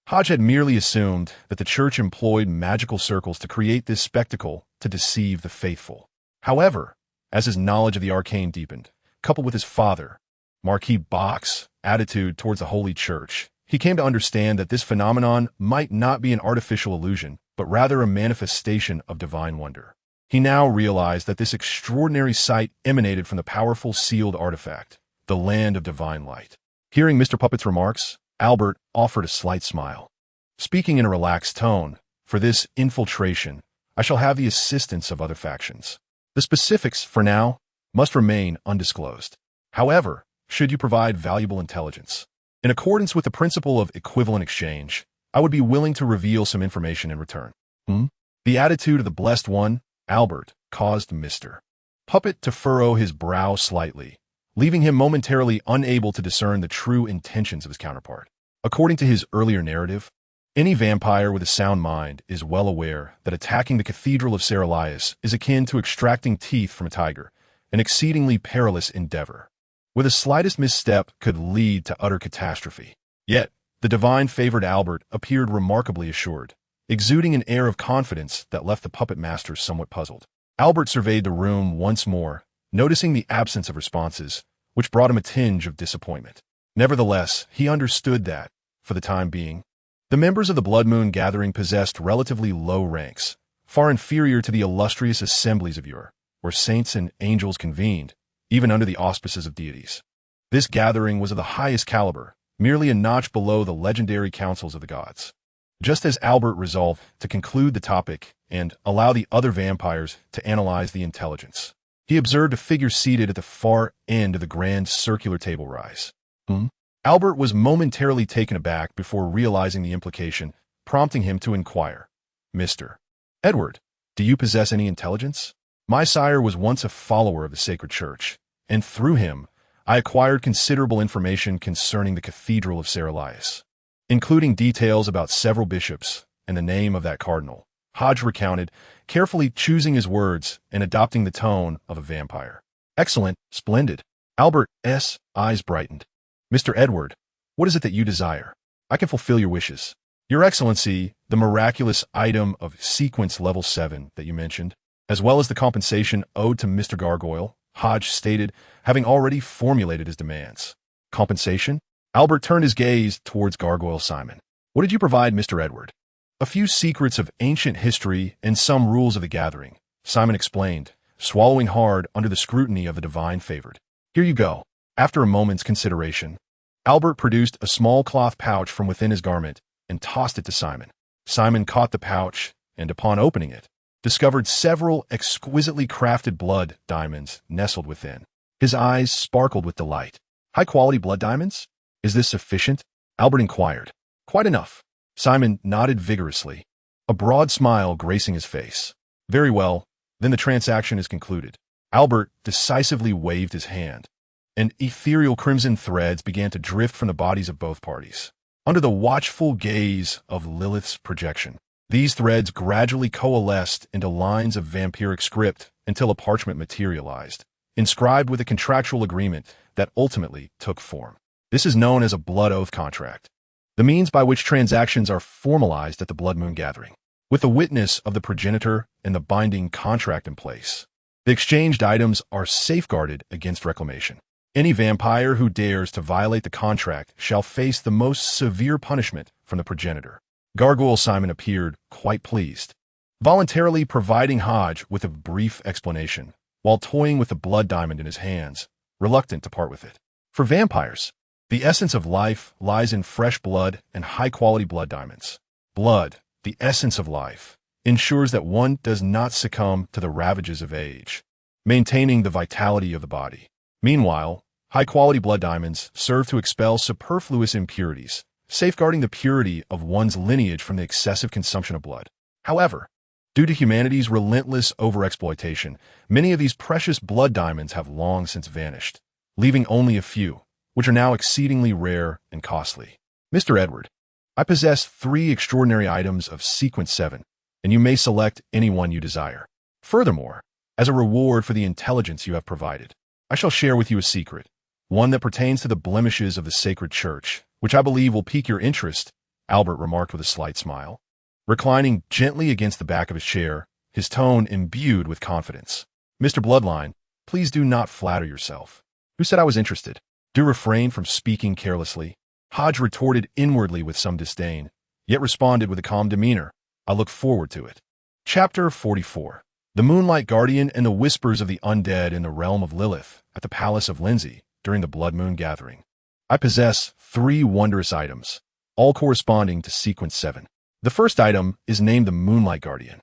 Hodge had merely assumed that the church employed magical circles to create this spectacle to deceive the faithful. However, as his knowledge of the arcane deepened, coupled with his father, Marquis Box, attitude towards the Holy Church, he came to understand that this phenomenon might not be an artificial illusion, but rather a manifestation of divine wonder. He now realized that this extraordinary sight emanated from the powerful sealed artifact, the land of divine light. Hearing Mr. Puppet's remarks, Albert offered a slight smile. Speaking in a relaxed tone, for this infiltration, I shall have the assistance of other factions. The specifics, for now, must remain undisclosed. However, should you provide valuable intelligence, in accordance with the principle of equivalent exchange, I would be willing to reveal some information in return. The attitude of the Blessed One, Albert, caused Mr. Puppet to furrow his brow slightly, leaving him momentarily unable to discern the true intentions of his counterpart. According to his earlier narrative, any vampire with a sound mind is well aware that attacking the Cathedral of Ceralias is akin to extracting teeth from a tiger, an exceedingly perilous endeavor, where the slightest misstep could lead to utter catastrophe. Yet, the divine-favored Albert appeared remarkably assured, exuding an air of confidence that left the puppet master somewhat puzzled. Albert surveyed the room once more, noticing the absence of responses, which brought him a tinge of disappointment. Nevertheless, he understood that, for the time being, the members of the Blood Moon Gathering possessed relatively low ranks, far inferior to the illustrious assemblies of yore, where saints and angels convened, even under the auspices of deities. This gathering was of the highest caliber, merely a notch below the legendary councils of the gods. Just as Albert resolved to conclude the topic and allow the other vampires to analyze the intelligence, he observed a figure seated at the far end of the grand circular table rise. Albert was momentarily taken aback before realizing the implication, prompting him to inquire, "Mr. Edward, do you possess any intelligence? My sire was once a follower of the Sacred Church, and through him, I acquired considerable information concerning the Cathedral of Ceralias, including details about several bishops and the name of that cardinal." Hodge recounted, carefully choosing his words and adopting the tone of a vampire. "Excellent, splendid." Albert's eyes brightened. "Mr. Edward, what is it that you desire? I can fulfill your wishes. Your Excellency, the miraculous item of sequence level 7 that you mentioned, as well as the compensation owed to Mr. Gargoyle," Hodge stated, having already formulated his demands. "Compensation?" Albert turned his gaze towards Gargoyle Simon. "What did you provide, Mr. Edward?" "A few secrets of ancient history and some rules of the gathering," Simon explained, swallowing hard under the scrutiny of the divine favored. "Here you go." After a moment's consideration, Albert produced a small cloth pouch from within his garment and tossed it to Simon. Simon caught the pouch and, upon opening it, discovered several exquisitely crafted blood diamonds nestled within. His eyes sparkled with delight. "High-quality blood diamonds? Is this sufficient?" Albert inquired. "Quite enough." Simon nodded vigorously, a broad smile gracing his face. "Very well, then the transaction is concluded." Albert decisively waved his hand, and ethereal crimson threads began to drift from the bodies of both parties. Under the watchful gaze of Lilith's projection, these threads gradually coalesced into lines of vampiric script until a parchment materialized, inscribed with a contractual agreement that ultimately took form. This is known as a blood oath contract, the means by which transactions are formalized at the Blood Moon Gathering. With the witness of the progenitor and the binding contract in place, the exchanged items are safeguarded against reclamation. Any vampire who dares to violate the contract shall face the most severe punishment from the progenitor. Gargoyle Simon appeared quite pleased, voluntarily providing Hodge with a brief explanation, while toying with the blood diamond in his hands, reluctant to part with it. For vampires, the essence of life lies in fresh blood and high-quality blood diamonds. Blood, the essence of life, ensures that one does not succumb to the ravages of age, maintaining the vitality of the body. Meanwhile, high-quality blood diamonds serve to expel superfluous impurities, safeguarding the purity of one's lineage from the excessive consumption of blood. However, due to humanity's relentless overexploitation, many of these precious blood diamonds have long since vanished, leaving only a few, which are now exceedingly rare and costly. "Mr. Edward, I possess 3 extraordinary items of Sequence 7, and you may select any one you desire. Furthermore, as a reward for the intelligence you have provided, I shall share with you a secret, one that pertains to the blemishes of the Sacred Church, which I believe will pique your interest," Albert remarked with a slight smile, reclining gently against the back of his chair, his tone imbued with confidence. "Mr. Bloodline, please do not flatter yourself. Who said I was interested? Do refrain from speaking carelessly. Hodge retorted inwardly with some disdain, yet responded with a calm demeanor. I look forward to it. Chapter 44. The Moonlight Guardian and the Whispers of the Undead in the Realm of Lilith at the Palace of Lindsay during the Blood Moon Gathering. I possess 3 wondrous items, all corresponding to Sequence 7. The first item is named the Moonlight Guardian.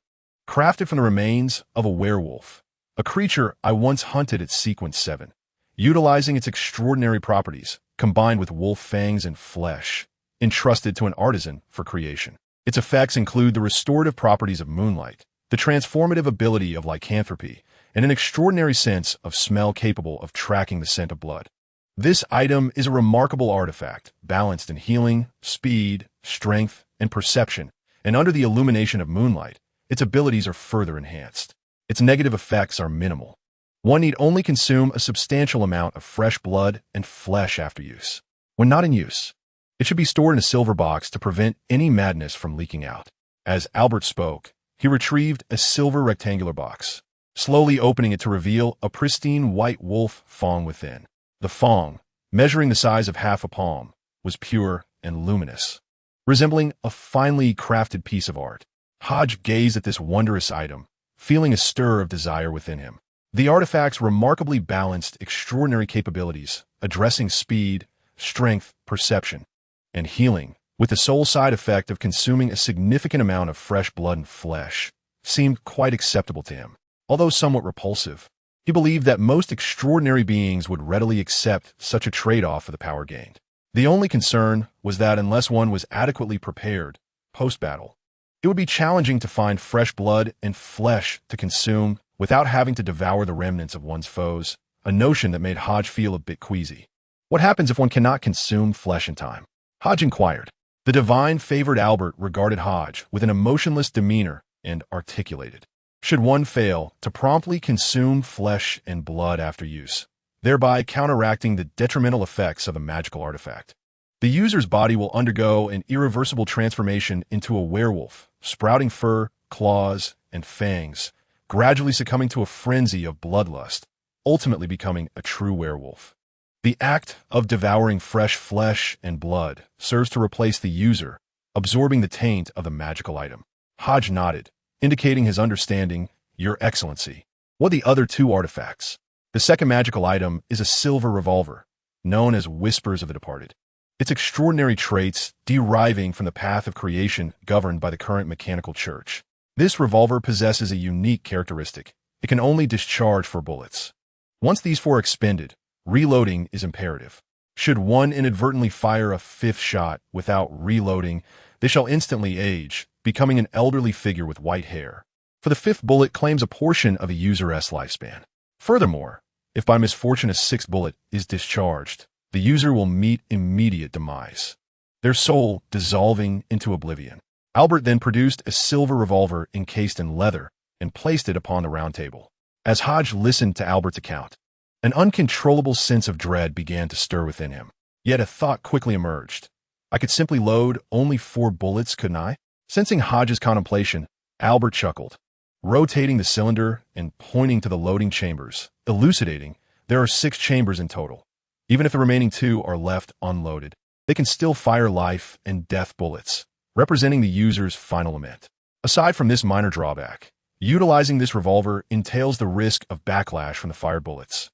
Crafted from the remains of a werewolf, a creature I once hunted at Sequence 7, utilizing its extraordinary properties, combined with wolf fangs and flesh, entrusted to an artisan for creation. Its effects include the restorative properties of moonlight, the transformative ability of lycanthropy, and an extraordinary sense of smell capable of tracking the scent of blood. This item is a remarkable artifact, balanced in healing, speed, strength, and perception, and under the illumination of moonlight, its abilities are further enhanced. Its negative effects are minimal. One need only consume a substantial amount of fresh blood and flesh after use. When not in use, it should be stored in a silver box to prevent any madness from leaking out. As Albert spoke, he retrieved a silver rectangular box, slowly opening it to reveal a pristine white wolf fang within. The fang, measuring the size of half a palm, was pure and luminous, resembling a finely crafted piece of art. Hodge gazed at this wondrous item, feeling a stir of desire within him. The artifact's remarkably balanced, extraordinary capabilities, addressing speed, strength, perception, and healing, with the sole side effect of consuming a significant amount of fresh blood and flesh, seemed quite acceptable to him. Although somewhat repulsive, he believed that most extraordinary beings would readily accept such a trade-off for the power gained. The only concern was that unless one was adequately prepared post-battle, it would be challenging to find fresh blood and flesh to consume without having to devour the remnants of one's foes, a notion that made Hodge feel a bit queasy. What happens if one cannot consume flesh in time? Hodge inquired. The divine-favored Albert regarded Hodge with an emotionless demeanor and articulated. Should one fail to promptly consume flesh and blood after use, thereby counteracting the detrimental effects of a magical artifact, the user's body will undergo an irreversible transformation into a werewolf, sprouting fur, claws, and fangs, gradually succumbing to a frenzy of bloodlust, ultimately becoming a true werewolf. The act of devouring fresh flesh and blood serves to replace the user, absorbing the taint of the magical item. Hodge nodded, indicating his understanding. Your Excellency. What are the other 2 artifacts? The second magical item is a silver revolver, known as Whispers of the Departed. Its extraordinary traits deriving from the path of creation governed by the current mechanical church. This revolver possesses a unique characteristic. It can only discharge 4 bullets. Once these 4 are expended, reloading is imperative. Should one inadvertently fire a 5th shot without reloading, they shall instantly age, becoming an elderly figure with white hair. For the 5th bullet claims a portion of a user's lifespan. Furthermore, if by misfortune a 6th bullet is discharged, the user will meet immediate demise, their soul dissolving into oblivion. Albert then produced a silver revolver encased in leather and placed it upon the round table. As Hodge listened to Albert's account, an uncontrollable sense of dread began to stir within him. Yet a thought quickly emerged. I could simply load only 4 bullets, couldn't I? Sensing Hodge's contemplation, Albert chuckled, rotating the cylinder and pointing to the loading chambers, elucidating there are 6 chambers in total. Even if the remaining 2 are left unloaded, they can still fire life and death bullets, representing the user's final lament. Aside from this minor drawback, utilizing this revolver entails the risk of backlash from the fired bullets.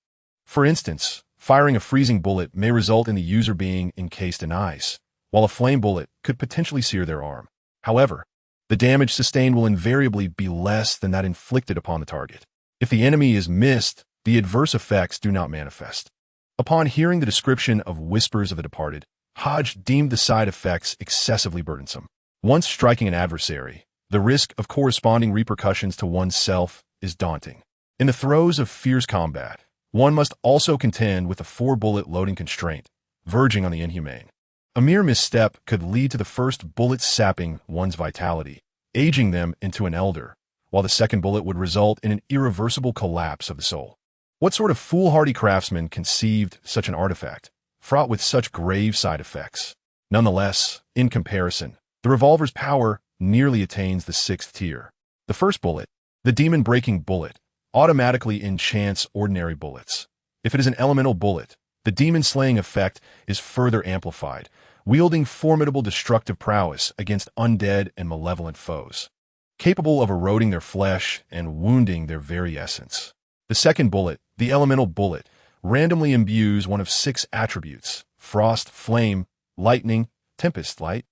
For instance, firing a freezing bullet may result in the user being encased in ice, while a flame bullet could potentially sear their arm. However, the damage sustained will invariably be less than that inflicted upon the target. If the enemy is missed, the adverse effects do not manifest. Upon hearing the description of Whispers of the Departed, Hodge deemed the side effects excessively burdensome. Once striking an adversary, the risk of corresponding repercussions to oneself is daunting. In the throes of fierce combat, one must also contend with a 4-bullet loading constraint, verging on the inhumane. A mere misstep could lead to the first bullet sapping one's vitality, aging them into an elder, while the second bullet would result in an irreversible collapse of the soul. What sort of foolhardy craftsman conceived such an artifact, fraught with such grave side effects? Nonetheless, in comparison, the revolver's power nearly attains the 6th tier. The first bullet, the demon-breaking bullet, automatically enchants ordinary bullets. If it is an elemental bullet, The demon-slaying effect is further amplified, wielding formidable destructive prowess against undead and malevolent foes, capable of eroding their flesh and wounding their very essence. The second bullet, the elemental bullet, randomly imbues one of 6 attributes: frost, flame, lightning, tempest, light,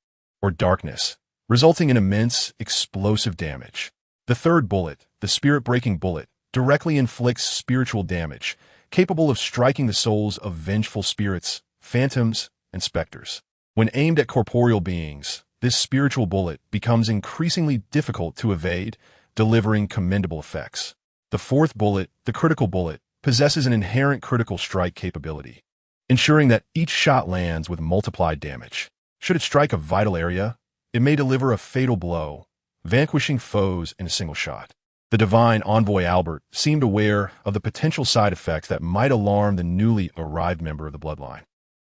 or darkness, resulting in immense, explosive damage. The third bullet, the spirit-breaking bullet, directly inflicts spiritual damage, capable of striking the souls of vengeful spirits, phantoms, and specters. When aimed at corporeal beings, this spiritual bullet becomes increasingly difficult to evade, delivering commendable effects. The fourth bullet, the critical bullet, possesses an inherent critical strike capability, ensuring that each shot lands with multiplied damage. Should it strike a vital area, it may deliver a fatal blow, vanquishing foes in a single shot. The divine envoy Albert seemed aware of the potential side effects that might alarm the newly arrived member of the bloodline.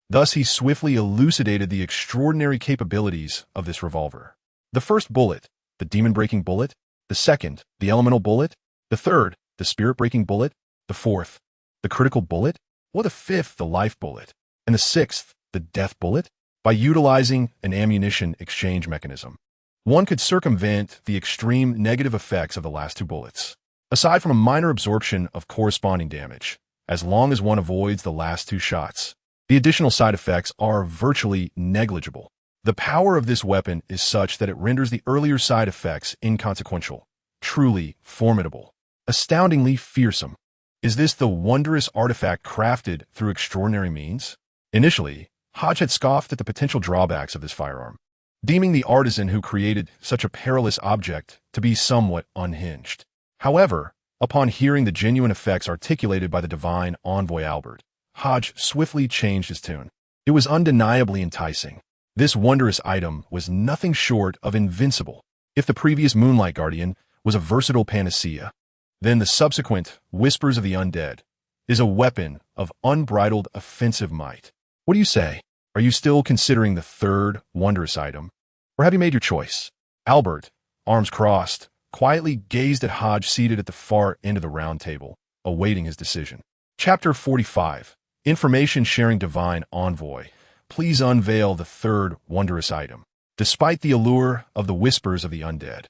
Thus, he swiftly elucidated the extraordinary capabilities of this revolver. The first bullet, the demon-breaking bullet; the second, the elemental bullet; the third, the spirit-breaking bullet; the fourth, the critical bullet; or the fifth, the life bullet; and the sixth, the death bullet. By utilizing an ammunition exchange mechanism, one could circumvent the extreme negative effects of the last 2 bullets, aside from a minor absorption of corresponding damage, as long as one avoids the last 2 shots. The additional side effects are virtually negligible. The power of this weapon is such that it renders the earlier side effects inconsequential, truly formidable, astoundingly fearsome. Is this the wondrous artifact crafted through extraordinary means? Initially, Hodge had scoffed at the potential drawbacks of this firearm, deeming the artisan who created such a perilous object to be somewhat unhinged. However, upon hearing the genuine effects articulated by the divine envoy Albert, Hodge swiftly changed his tune. It was undeniably enticing. This wondrous item was nothing short of invincible. If the previous Moonlight Guardian was a versatile panacea, then the subsequent Whispers of the Undead is a weapon of unbridled offensive might. What do you say? Are you still considering the third wondrous item? Or have you made your choice? Albert, arms crossed, quietly gazed at Hodge seated at the far end of the round table, awaiting his decision. Chapter 45. Information Sharing Divine Envoy. Please unveil the third wondrous item. Despite the allure of the Whispers of the Undead,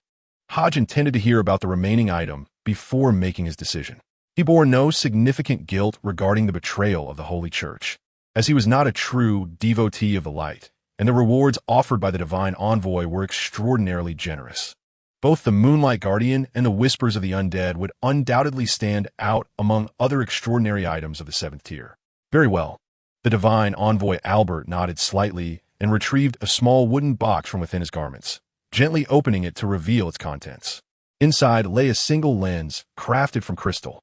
Hodge intended to hear about the remaining item before making his decision. He bore no significant guilt regarding the betrayal of the Holy Church, as he was not a true devotee of the light, and the rewards offered by the divine envoy were extraordinarily generous. Both the Moonlight Guardian and the Whispers of the Undead would undoubtedly stand out among other extraordinary items of the 7th tier. Very well. The divine envoy Albert nodded slightly and retrieved a small wooden box from within his garments, gently opening it to reveal its contents. Inside lay a single lens crafted from crystal.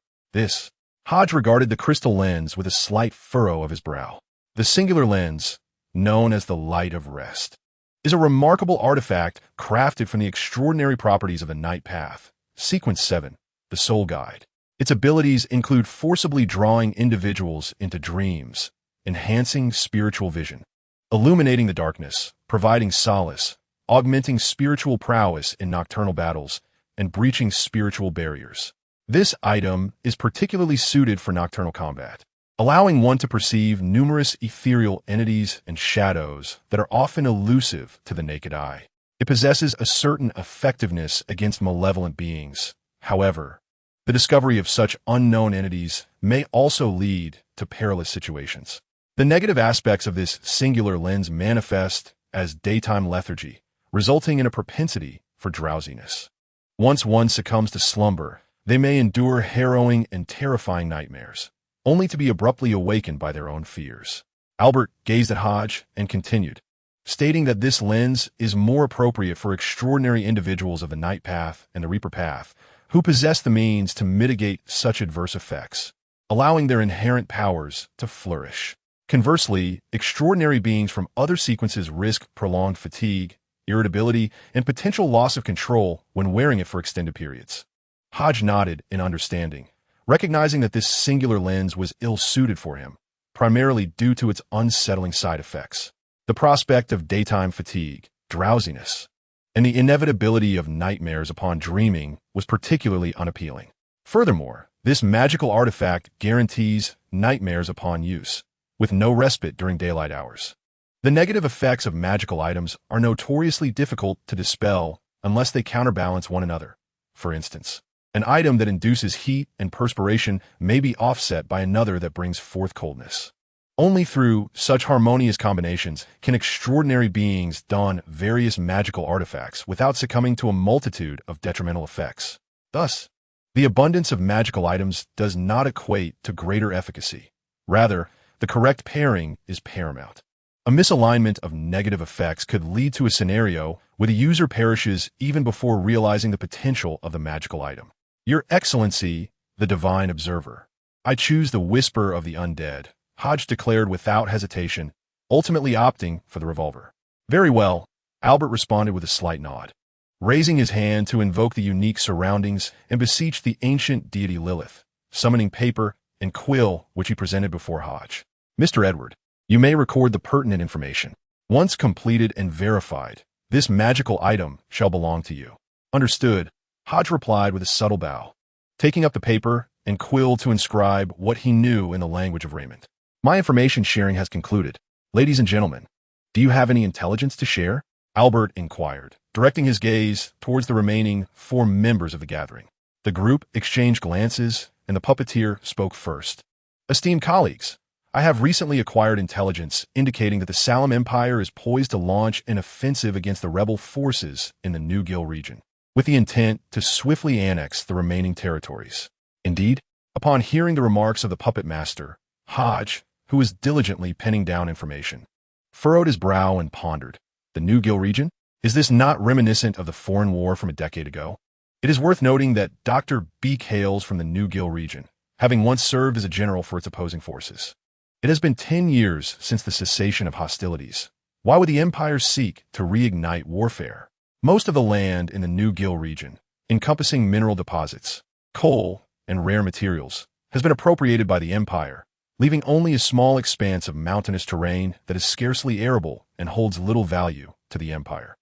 Hodge regarded the crystal lens with a slight furrow of his brow. The singular lens, known as the Light of Rest, is a remarkable artifact crafted from the extraordinary properties of the Night Path. Sequence 7, the Soul Guide. Its abilities include forcibly drawing individuals into dreams, enhancing spiritual vision, illuminating the darkness, providing solace, augmenting spiritual prowess in nocturnal battles, and breaching spiritual barriers. This item is particularly suited for nocturnal combat, allowing one to perceive numerous ethereal entities and shadows that are often elusive to the naked eye. It possesses a certain effectiveness against malevolent beings. However, the discovery of such unknown entities may also lead to perilous situations. The negative aspects of this singular lens manifest as daytime lethargy, resulting in a propensity for drowsiness. Once one succumbs to slumber, they may endure harrowing and terrifying nightmares, only to be abruptly awakened by their own fears. Albert gazed at Hodge and continued, stating that this lens is more appropriate for extraordinary individuals of the Night Path and the Reaper Path, who possess the means to mitigate such adverse effects, allowing their inherent powers to flourish. Conversely, extraordinary beings from other sequences risk prolonged fatigue, irritability, and potential loss of control when wearing it for extended periods. Hodge nodded in understanding, recognizing that this singular lens was ill-suited for him, primarily due to its unsettling side effects. The prospect of daytime fatigue, drowsiness, and the inevitability of nightmares upon dreaming was particularly unappealing. Furthermore, this magical artifact guarantees nightmares upon use, with no respite during daylight hours. The negative effects of magical items are notoriously difficult to dispel unless they counterbalance one another. For instance, an item that induces heat and perspiration may be offset by another that brings forth coldness. Only through such harmonious combinations can extraordinary beings don various magical artifacts without succumbing to a multitude of detrimental effects. Thus, the abundance of magical items does not equate to greater efficacy. Rather, the correct pairing is paramount. A misalignment of negative effects could lead to a scenario where the user perishes even before realizing the potential of the magical item. Your Excellency, the Divine Observer, I choose the Whisper of the Undead, Hodge declared without hesitation, ultimately opting for the revolver. Very well, Albert responded with a slight nod, raising his hand to invoke the unique surroundings and beseech the ancient deity Lilith, summoning paper and quill which he presented before Hodge. Mr. Edward, you may record the pertinent information. Once completed and verified, this magical item shall belong to you. Understood, Hodge replied with a subtle bow, taking up the paper and quill to inscribe what he knew in the language of Raymond. My information sharing has concluded. Ladies and gentlemen, do you have any intelligence to share? Albert inquired, directing his gaze towards the remaining 4 members of the gathering. The group exchanged glances, and the puppeteer spoke first. Esteemed colleagues, I have recently acquired intelligence indicating that the Salem Empire is poised to launch an offensive against the rebel forces in the New Gill region, with the intent to swiftly annex the remaining territories. Indeed, upon hearing the remarks of the puppet master, Hodge, who was diligently penning down information, furrowed his brow and pondered. The New Gill region? Is this not reminiscent of the foreign war from a decade ago? It is worth noting that Dr. Beak hails from the New Gill region, having once served as a general for its opposing forces. It has been 10 years since the cessation of hostilities. Why would the Empire seek to reignite warfare? Most of the land in the New Gill region, encompassing mineral deposits, coal, and rare materials, has been appropriated by the Empire, leaving only a small expanse of mountainous terrain that is scarcely arable and holds little value to the Empire.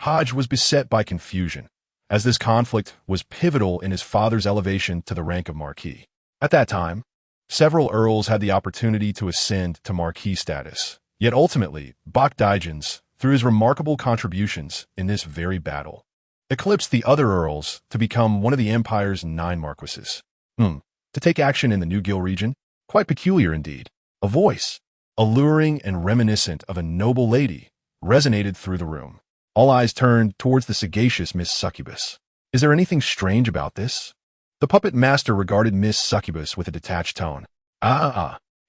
Hodge was beset by confusion, as this conflict was pivotal in his father's elevation to the rank of Marquis. At that time, several earls had the opportunity to ascend to Marquis status, yet ultimately, Bach Digens, through his remarkable contributions in this very battle, eclipsed the other earls to become one of the Empire's 9 marquises. To take action in the New Gill region? Quite peculiar indeed. A voice, alluring and reminiscent of a noble lady, resonated through the room. All eyes turned towards the sagacious Miss Succubus. Is there anything strange about this? The puppet master regarded Miss Succubus with a detached tone.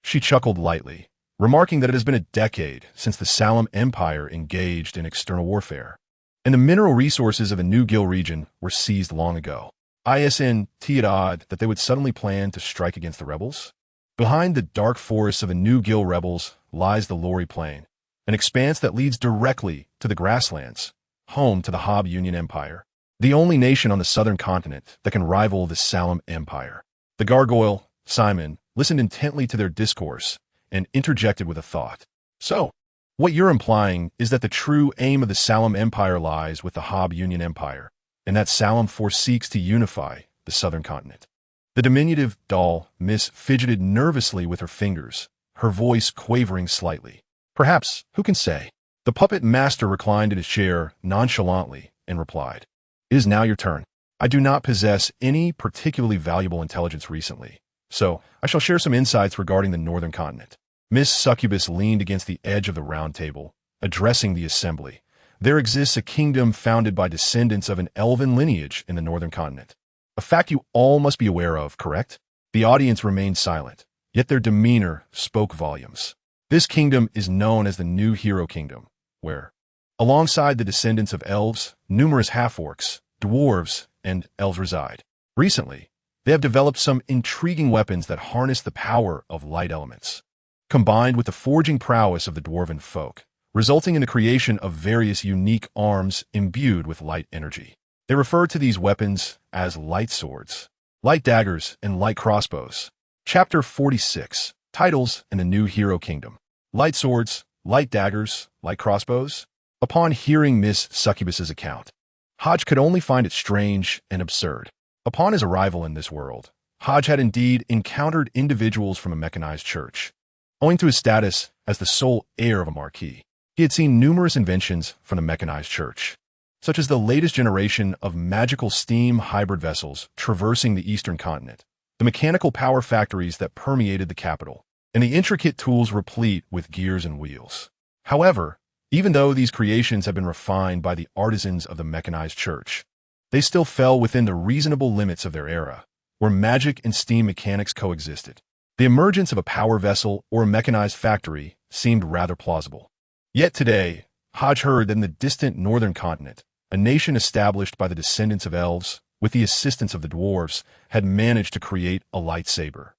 She chuckled lightly, remarking that it has been a decade since the Salem Empire engaged in external warfare, and the mineral resources of the New Gill region were seized long ago. Isn't it odd that they would suddenly plan to strike against the rebels? Behind the dark forests of the New Gill rebels lies the Lorry Plain, an expanse that leads directly to the grasslands, home to the Hob Union Empire, the only nation on the southern continent that can rival the Salem Empire. The gargoyle, Simon, listened intently to their discourse and interjected with a thought. So, what you're implying is that the true aim of the Salem Empire lies with the Hob Union Empire, and that Salem foreseeks to unify the southern continent. The diminutive doll, Miss, fidgeted nervously with her fingers, her voice quavering slightly. Perhaps, who can say? The puppet master reclined in his chair nonchalantly and replied, It is now your turn. I do not possess any particularly valuable intelligence recently, so I shall share some insights regarding the northern continent. Miss Succubus leaned against the edge of the round table, addressing the assembly. There exists a kingdom founded by descendants of an elven lineage in the northern continent. A fact you all must be aware of, correct? The audience remained silent, yet their demeanor spoke volumes. This kingdom is known as the New Hero Kingdom, where, alongside the descendants of elves, numerous half-orcs, dwarves, and elves reside. Recently, they have developed some intriguing weapons that harness the power of light elements, combined with the forging prowess of the dwarven folk, resulting in the creation of various unique arms imbued with light energy. They refer to these weapons as light swords, light daggers, and light crossbows. Chapter 46, Titles in the New Hero Kingdom. Light swords, light daggers, light crossbows. Upon hearing Miss Succubus's account, Hodge could only find it strange and absurd. Upon his arrival in this world, Hodge had indeed encountered individuals from a mechanized church, owing to his status as the sole heir of a Marquis. He had seen numerous inventions from the mechanized church, such as the latest generation of magical steam hybrid vessels traversing the eastern continent, the mechanical power factories that permeated the capital, and the intricate tools replete with gears and wheels. However, even though these creations had been refined by the artisans of the mechanized church, they still fell within the reasonable limits of their era, where magic and steam mechanics coexisted. The emergence of a power vessel or a mechanized factory seemed rather plausible. Yet today, Hodge heard that in the distant northern continent, a nation established by the descendants of Elves, with the assistance of the dwarves, had managed to create a lightsaber.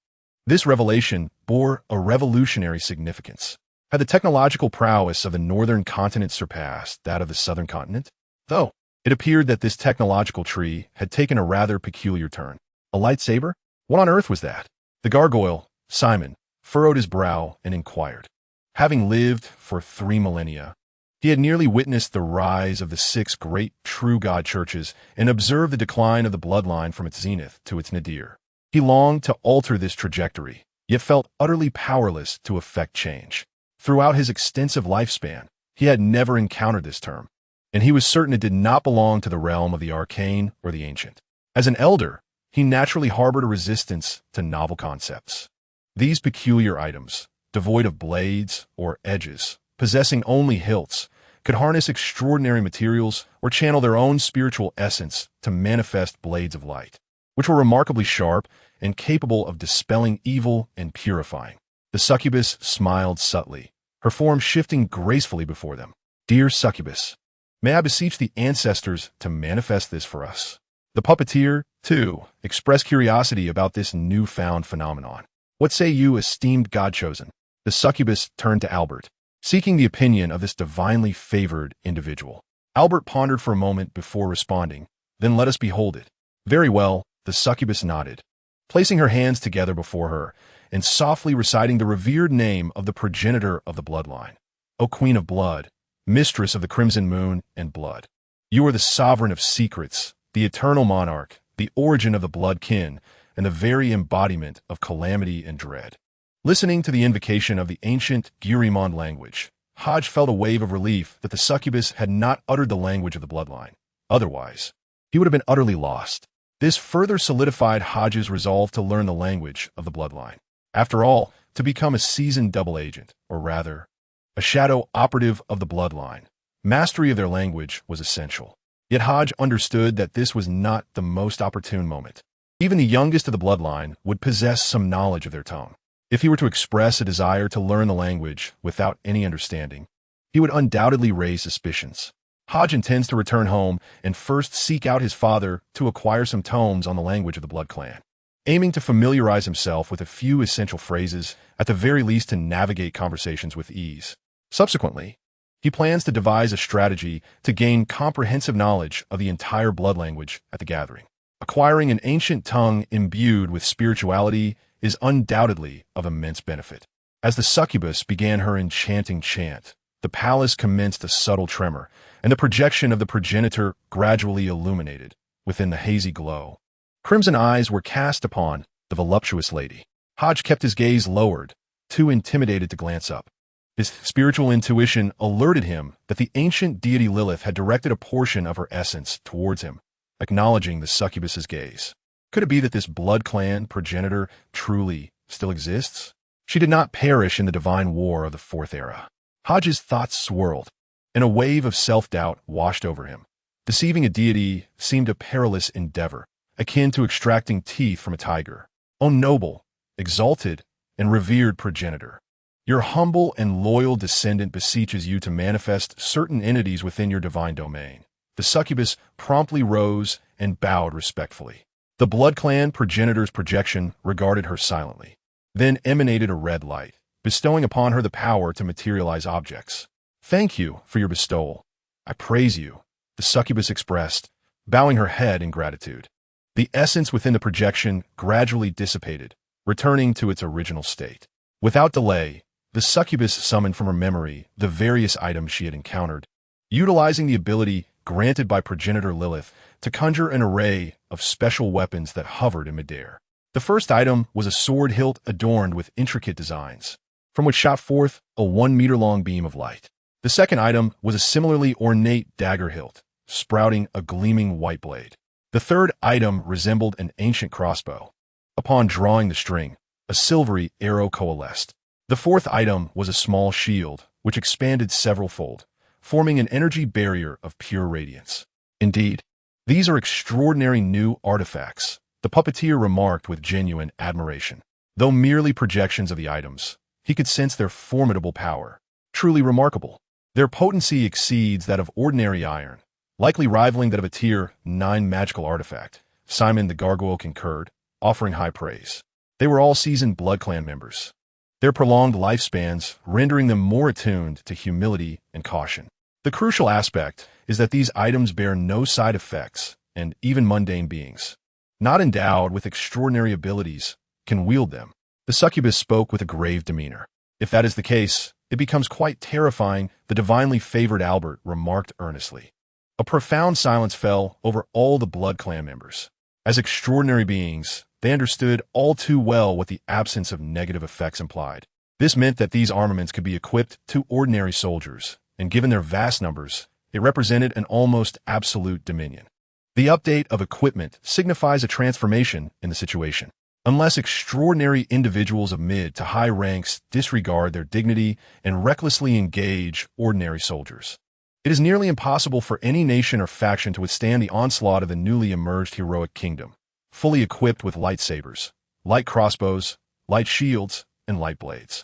This revelation bore a revolutionary significance. Had the technological prowess of the northern continent surpassed that of the southern continent? Though, it appeared that this technological tree had taken a rather peculiar turn. A lightsaber? What on earth was that? The gargoyle, Simon, furrowed his brow and inquired. Having lived for 3 millennia, he had nearly witnessed the rise of the 6 great true God churches and observed the decline of the bloodline from its zenith to its nadir. He longed to alter this trajectory, yet felt utterly powerless to effect change. Throughout his extensive lifespan, he had never encountered this term, and he was certain it did not belong to the realm of the arcane or the ancient. As an elder, he naturally harbored a resistance to novel concepts. These peculiar items, devoid of blades or edges, possessing only hilts, could harness extraordinary materials or channel their own spiritual essence to manifest blades of light, which were remarkably sharp and capable of dispelling evil and purifying. The succubus smiled subtly, her form shifting gracefully before them. Dear succubus, may I beseech the ancestors to manifest this for us? The puppeteer, too, expressed curiosity about this newfound phenomenon. What say you, esteemed God-chosen? The succubus turned to Albert, seeking the opinion of this divinely favored individual. Albert pondered for a moment before responding. Then let us behold it. Very well, the succubus nodded, placing her hands together before her and softly reciting the revered name of the progenitor of the bloodline. O Queen of Blood, mistress of the crimson moon and blood, you are the sovereign of secrets, the eternal monarch, the origin of the blood kin, and the very embodiment of calamity and dread. Listening to the invocation of the ancient Girimond language, Hodge felt a wave of relief that the succubus had not uttered the language of the bloodline. Otherwise, he would have been utterly lost. This further solidified Hodge's resolve to learn the language of the bloodline. After all, to become a seasoned double agent, or rather, a shadow operative of the bloodline, mastery of their language was essential. Yet Hodge understood that this was not the most opportune moment. Even the youngest of the bloodline would possess some knowledge of their tongue. If he were to express a desire to learn the language without any understanding, he would undoubtedly raise suspicions. Hodge intends to return home and first seek out his father to acquire some tomes on the language of the Blood Clan, aiming to familiarize himself with a few essential phrases, at the very least to navigate conversations with ease. Subsequently, he plans to devise a strategy to gain comprehensive knowledge of the entire blood language at the gathering. Acquiring an ancient tongue imbued with spirituality is undoubtedly of immense benefit. As the succubus began her enchanting chant, the palace commenced a subtle tremor, and the projection of the progenitor gradually illuminated within the hazy glow. Crimson eyes were cast upon the voluptuous lady. Hodge kept his gaze lowered, too intimidated to glance up. His spiritual intuition alerted him that the ancient deity Lilith had directed a portion of her essence towards him, acknowledging the succubus's gaze. Could it be that this blood clan progenitor truly still exists? She did not perish in the divine war of the Fourth Era. Hodge's thoughts swirled, and a wave of self-doubt washed over him. Deceiving a deity seemed a perilous endeavor, akin to extracting teeth from a tiger. O noble, exalted, and revered progenitor, your humble and loyal descendant beseeches you to manifest certain entities within your divine domain. The succubus promptly rose and bowed respectfully. The Blood Clan progenitor's projection regarded her silently, then emanated a red light, bestowing upon her the power to materialize objects. Thank you for your bestowal. I praise you, the succubus expressed, bowing her head in gratitude. The essence within the projection gradually dissipated, returning to its original state. Without delay, the succubus summoned from her memory the various items she had encountered, utilizing the ability granted by progenitor Lilith to conjure an array of special weapons that hovered in midair. The first item was a sword hilt adorned with intricate designs. from which shot forth a 1-meter-long beam of light. The second item was a similarly ornate dagger hilt, sprouting a gleaming white blade. The third item resembled an ancient crossbow. Upon drawing the string, a silvery arrow coalesced. The fourth item was a small shield, which expanded several-fold, forming an energy barrier of pure radiance. Indeed, these are extraordinary new artifacts, the puppeteer remarked with genuine admiration. Though merely projections of the items, he could sense their formidable power. Truly remarkable. Their potency exceeds that of ordinary iron, likely rivaling that of a Tier 9 magical artifact. Simon the Gargoyle concurred, offering high praise. They were all seasoned Blood Clan members, their prolonged lifespans rendering them more attuned to humility and caution. The crucial aspect is that these items bear no side effects, and even mundane beings, not endowed with extraordinary abilities, can wield them. The succubus spoke with a grave demeanor. If that is the case, it becomes quite terrifying, the divinely favored Albert remarked earnestly. A profound silence fell over all the Blood Clan members. As extraordinary beings, they understood all too well what the absence of negative effects implied. This meant that these armaments could be equipped to ordinary soldiers, and given their vast numbers, it represented an almost absolute dominion. The update of equipment signifies a transformation in the situation. Unless extraordinary individuals of mid to high ranks disregard their dignity and recklessly engage ordinary soldiers, it is nearly impossible for any nation or faction to withstand the onslaught of the newly emerged heroic kingdom, fully equipped with lightsabers, light crossbows, light shields, and light blades.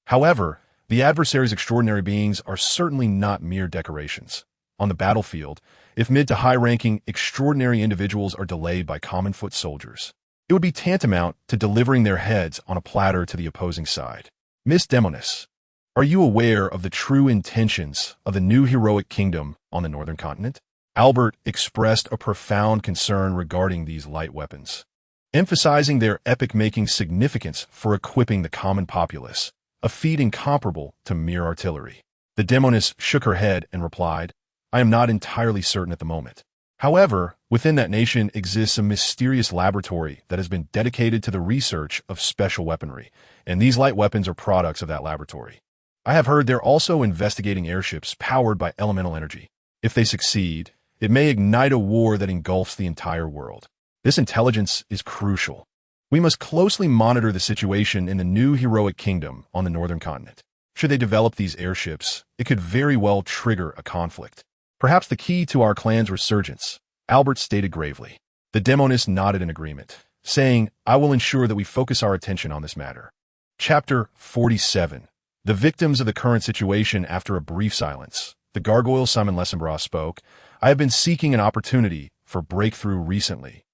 However, the adversary's extraordinary beings are certainly not mere decorations. On the battlefield, if mid to high-ranking extraordinary individuals are delayed by common foot soldiers, it would be tantamount to delivering their heads on a platter to the opposing side. Miss Demonis, are you aware of the true intentions of the new heroic kingdom on the northern continent? Albert expressed a profound concern regarding these light weapons, emphasizing their epic-making significance for equipping the common populace, a feat incomparable to mere artillery. The Demonis shook her head and replied, I am not entirely certain at the moment. However, within that nation exists a mysterious laboratory that has been dedicated to the research of special weaponry, and these light weapons are products of that laboratory. I have heard they're also investigating airships powered by elemental energy. If they succeed, it may ignite a war that engulfs the entire world. This intelligence is crucial. We must closely monitor the situation in the new heroic kingdom on the northern continent. Should they develop these airships, it could very well trigger a conflict. Perhaps the key to our clan's resurgence, Albert stated gravely. The Demonis nodded in agreement, saying, I will ensure that we focus our attention on this matter. Chapter 47. The victims of the current situation. After a brief silence, the gargoyle Simon Lessenbras spoke. I have been seeking an opportunity for breakthrough recently,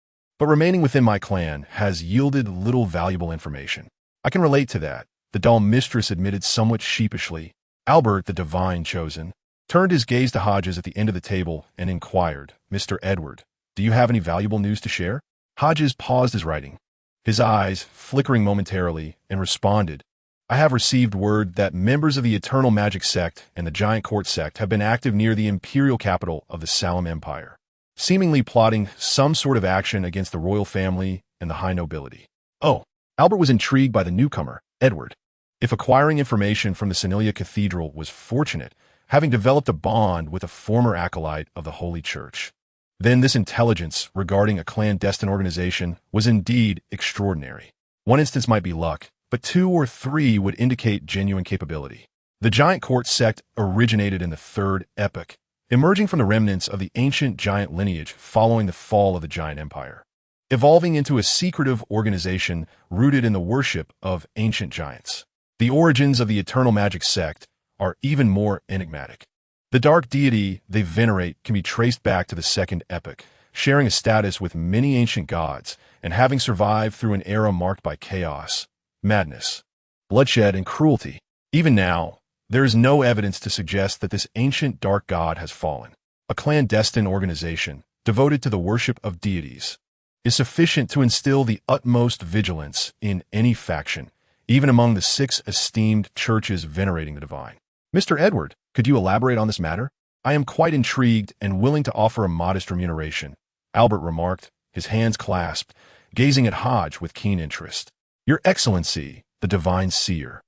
but remaining within my clan has yielded little valuable information. I can relate to that, the dull mistress admitted somewhat sheepishly. Albert, the divine chosen, turned his gaze to Hodges at the end of the table and inquired, Mr. Edward, do you have any valuable news to share? Hodges paused his writing, his eyes flickering momentarily, and responded, I have received word that members of the Eternal Magic Sect and the Giant Court Sect have been active near the imperial capital of the Salem Empire, seemingly plotting some sort of action against the royal family and the high nobility. Oh, Albert was intrigued by the newcomer, Edward. If acquiring information from the Senilia Cathedral was fortunate, having developed a bond with a former acolyte of the Holy Church, then this intelligence regarding a clandestine organization was indeed extraordinary. One instance might be luck, but 2 or 3 would indicate genuine capability. The Giant Court Sect originated in the Third Epoch, emerging from the remnants of the ancient giant lineage following the fall of the Giant Empire, evolving into a secretive organization rooted in the worship of ancient giants. The origins of the Eternal Magic Sect are even more enigmatic. The dark deity they venerate can be traced back to the Second Epoch, sharing a status with many ancient gods and having survived through an era marked by chaos, madness, bloodshed, and cruelty. Even now, there is no evidence to suggest that this ancient dark god has fallen. A clandestine organization, devoted to the worship of deities, is sufficient to instill the utmost vigilance in any faction, even among the 6 esteemed churches venerating the divine. Mr. Edward, could you elaborate on this matter? I am quite intrigued and willing to offer a modest remuneration, Albert remarked, his hands clasped, gazing at Hodge with keen interest. Your Excellency, the Divine Seer,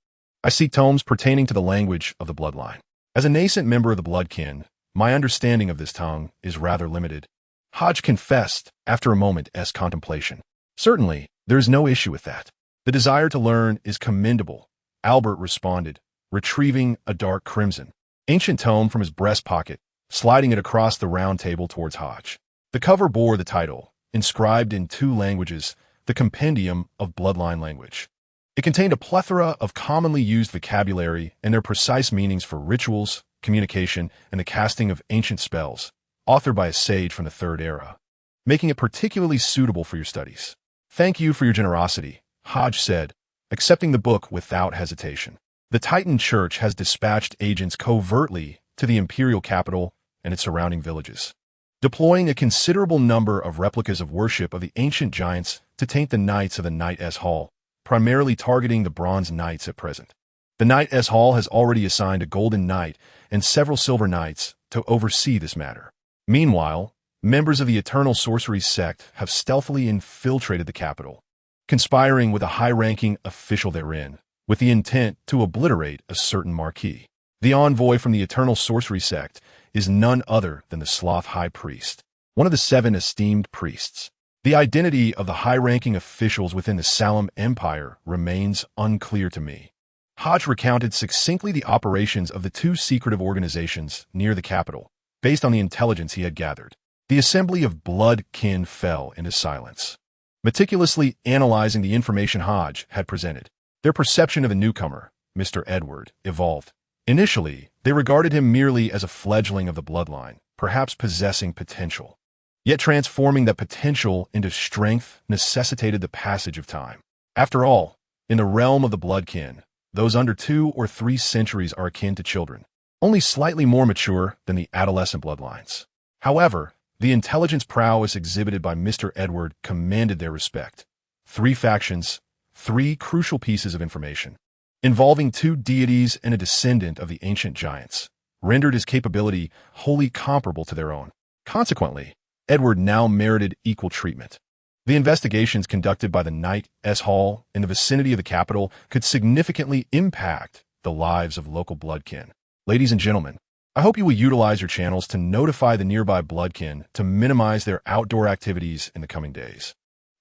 I seek tomes pertaining to the language of the bloodline. As a nascent member of the bloodkin, my understanding of this tongue is rather limited. Hodge confessed after a moment's contemplation. Certainly, there is no issue with that. The desire to learn is commendable, Albert responded, retrieving a dark crimson, ancient tome from his breast pocket, sliding it across the round table towards Hodge. The cover bore the title, inscribed in 2 languages, the Compendium of Bloodline Language. It contained a plethora of commonly used vocabulary and their precise meanings for rituals, communication, and the casting of ancient spells, authored by a sage from the Third Era, making it particularly suitable for your studies. Thank you for your generosity, Hodge said, accepting the book without hesitation. The Titan Church has dispatched agents covertly to the imperial capital and its surrounding villages, deploying a considerable number of replicas of worship of the ancient giants to taint the knights of the Knight's Hall, primarily targeting the Bronze Knights at present. The Knight's Hall has already assigned a Golden Knight and several Silver Knights to oversee this matter. Meanwhile, members of the Eternal Sorcery sect have stealthily infiltrated the capital, conspiring with a high-ranking official therein, with the intent to obliterate a certain Marquis. The envoy from the Eternal Sorcery sect is none other than the Sloth High Priest, one of the 7 esteemed priests. The identity of the high-ranking officials within the Salem Empire remains unclear to me. Hodge recounted succinctly the operations of the 2 secretive organizations near the capital, based on the intelligence he had gathered. The assembly of blood-kin fell into silence, meticulously analyzing the information Hodge had presented. Their perception of the newcomer, Mr. Edward, evolved. Initially, they regarded him merely as a fledgling of the bloodline, perhaps possessing potential. Yet transforming that potential into strength necessitated the passage of time. After all, in the realm of the bloodkin, those under 2 or 3 centuries are akin to children, only slightly more mature than the adolescent bloodlines. However, the intelligence prowess exhibited by Mr. Edward commanded their respect. 3 factions, 3 crucial pieces of information, involving 2 deities and a descendant of the ancient giants, rendered his capability wholly comparable to their own. Consequently, Edward now merited equal treatment. The investigations conducted by the Knight's Hall in the vicinity of the capital could significantly impact the lives of local bloodkin. Ladies and gentlemen, I hope you will utilize your channels to notify the nearby bloodkin to minimize their outdoor activities in the coming days.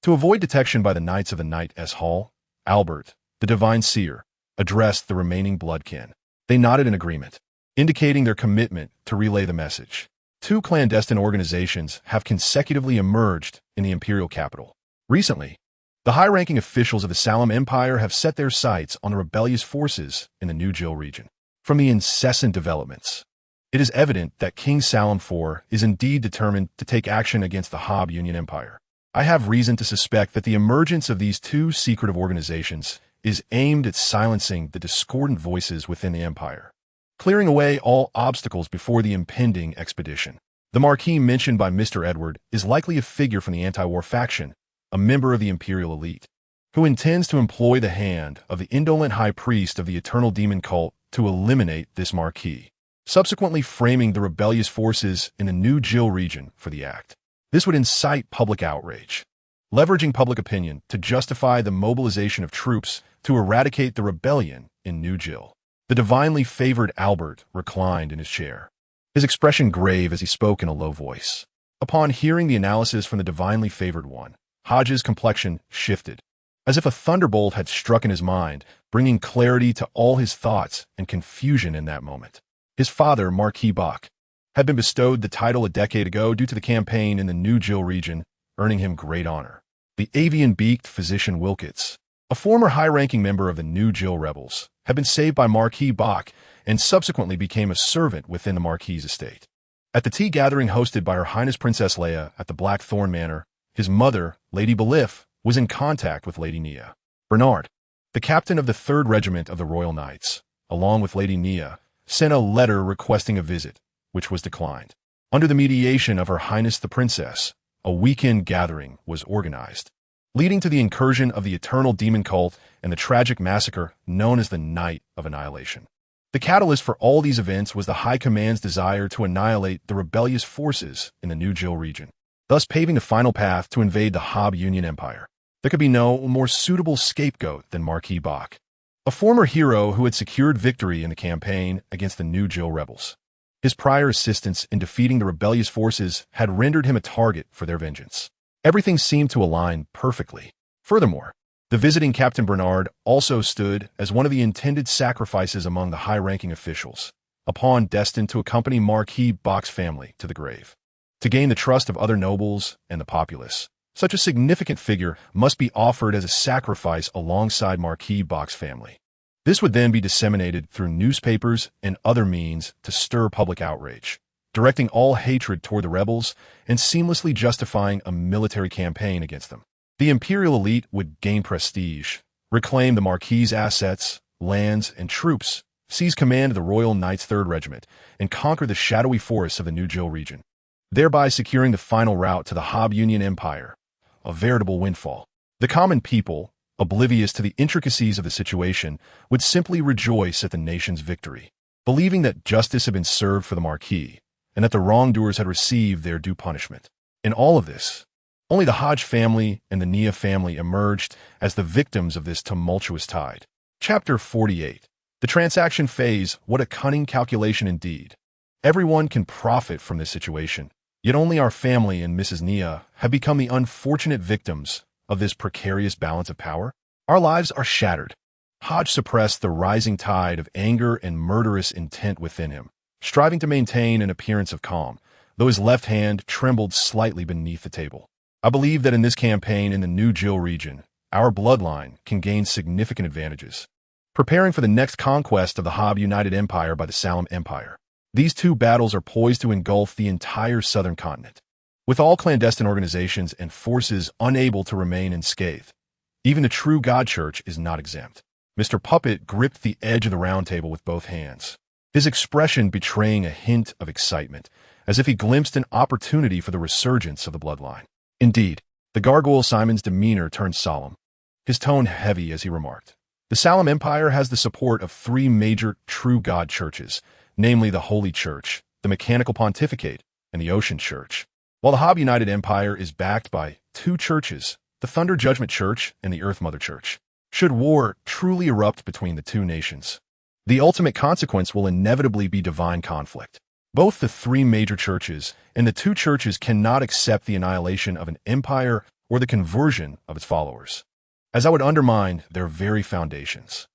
To avoid detection by the Knights of the Knight's Hall, Albert, the Divine Seer, addressed the remaining bloodkin. They nodded in agreement, indicating their commitment to relay the message. 2 clandestine organizations have consecutively emerged in the imperial capital. Recently, the high-ranking officials of the Salem Empire have set their sights on the rebellious forces in the New Jill region. From the incessant developments, it is evident that King Salem IV is indeed determined to take action against the Hob Union Empire. I have reason to suspect that the emergence of these 2 secretive organizations is aimed at silencing the discordant voices within the empire, clearing away all obstacles before the impending expedition. The Marquis mentioned by Mr. Edward is likely a figure from the anti-war faction, a member of the imperial elite, who intends to employ the hand of the indolent high priest of the eternal demon cult to eliminate this Marquis, subsequently framing the rebellious forces in the New Jill region for the act. This would incite public outrage, leveraging public opinion to justify the mobilization of troops to eradicate the rebellion in New Jill. The divinely favored Albert reclined in his chair, his expression grave as he spoke in a low voice. Upon hearing the analysis from the divinely favored one, Hodges' complexion shifted, as if a thunderbolt had struck in his mind, bringing clarity to all his thoughts and confusion in that moment. His father, Marquis Bach, had been bestowed the title a decade ago due to the campaign in the New Jill region, earning him great honor. The avian-beaked physician Wilkets, a former high-ranking member of the New Jill rebels, had been saved by Marquis Bach and subsequently became a servant within the Marquis' estate. At the tea gathering hosted by Her Highness Princess Leia at the Blackthorn Manor, his mother, Lady Belif, was in contact with Lady Nia. Bernard, the captain of the 3rd Regiment of the Royal Knights, along with Lady Nia, sent a letter requesting a visit, which was declined. Under the mediation of Her Highness the Princess, a weekend gathering was organized, leading to the incursion of the Eternal Demon Cult and the tragic massacre known as the Night of Annihilation. The catalyst for all these events was the High Command's desire to annihilate the rebellious forces in the New Jill region, thus paving the final path to invade the Hob Union Empire. There could be no more suitable scapegoat than Marquis Bach. a former hero who had secured victory in the campaign against the New Jill rebels. His prior assistance in defeating the rebellious forces had rendered him a target for their vengeance. Everything seemed to align perfectly. Furthermore, the visiting Captain Bernard also stood as one of the intended sacrifices among the high-ranking officials, a pawn destined to accompany Marquis Bach's family to the grave. To gain the trust of other nobles and the populace, such a significant figure must be offered as a sacrifice alongside Marquis Bach's family. This would then be disseminated through newspapers and other means to stir public outrage, directing all hatred toward the rebels and seamlessly justifying a military campaign against them. The imperial elite would gain prestige, reclaim the Marquis' assets, lands, and troops, seize command of the Royal Knights 3rd Regiment, and conquer the shadowy forests of the New Jill region, thereby securing the final route to the Hob Union Empire, a veritable windfall. The common people, oblivious to the intricacies of the situation, would simply rejoice at the nation's victory, believing that justice had been served for the Marquis, and that the wrongdoers had received their due punishment. In all of this, only the Hodge family and the Nia family emerged as the victims of this tumultuous tide. Chapter 48. The transaction phase. What a cunning calculation indeed. Everyone can profit from this situation, yet only our family and Mrs. Nia have become the unfortunate victims of this precarious balance of power. Our lives are shattered. Hodge suppressed the rising tide of anger and murderous intent within him, striving to maintain an appearance of calm, though his left hand trembled slightly beneath the table. I believe that in this campaign in the New Jill region, our bloodline can gain significant advantages, preparing for the next conquest of the Hob United Empire by the Salem Empire. These two battles are poised to engulf the entire southern continent, with all clandestine organizations and forces unable to remain unscathed. Even the true God Church is not exempt. Mr. Puppet gripped the edge of the round table with both hands, his expression betraying a hint of excitement, as if he glimpsed an opportunity for the resurgence of the bloodline. Indeed, the gargoyle Simon's demeanor turned solemn, his tone heavy as he remarked, "The Salem Empire has the support of 3 major true God churches, namely the Holy Church, the Mechanical Pontificate, and the Ocean Church, while the Hob United Empire is backed by 2 churches, the Thunder Judgment Church and the Earth Mother Church. Should war truly erupt between the 2 nations, the ultimate consequence will inevitably be divine conflict. Both the 3 major churches and the 2 churches cannot accept the annihilation of an empire or the conversion of its followers, as I would undermine their very foundations.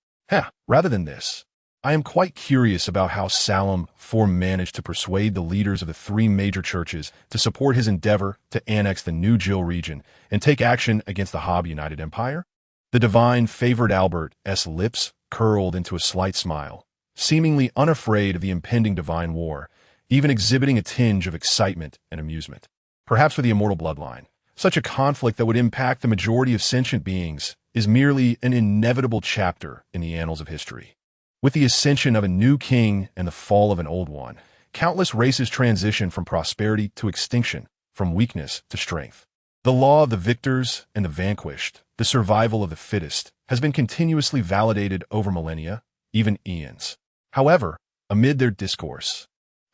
Rather than this, I am quite curious about how Salem managed to persuade the leaders of the 3 major churches to support his endeavor to annex the New Jill region and take action against the Hob United Empire." The divine favored Albert's lips curled into a slight smile, seemingly unafraid of the impending divine war, even exhibiting a tinge of excitement and amusement. Perhaps for the immortal bloodline, such a conflict that would impact the majority of sentient beings is merely an inevitable chapter in the annals of history. With the ascension of a new king and the fall of an old one, countless races transition from prosperity to extinction, from weakness to strength. The law of the victors and the vanquished, the survival of the fittest, has been continuously validated over millennia, even eons. However, amid their discourse,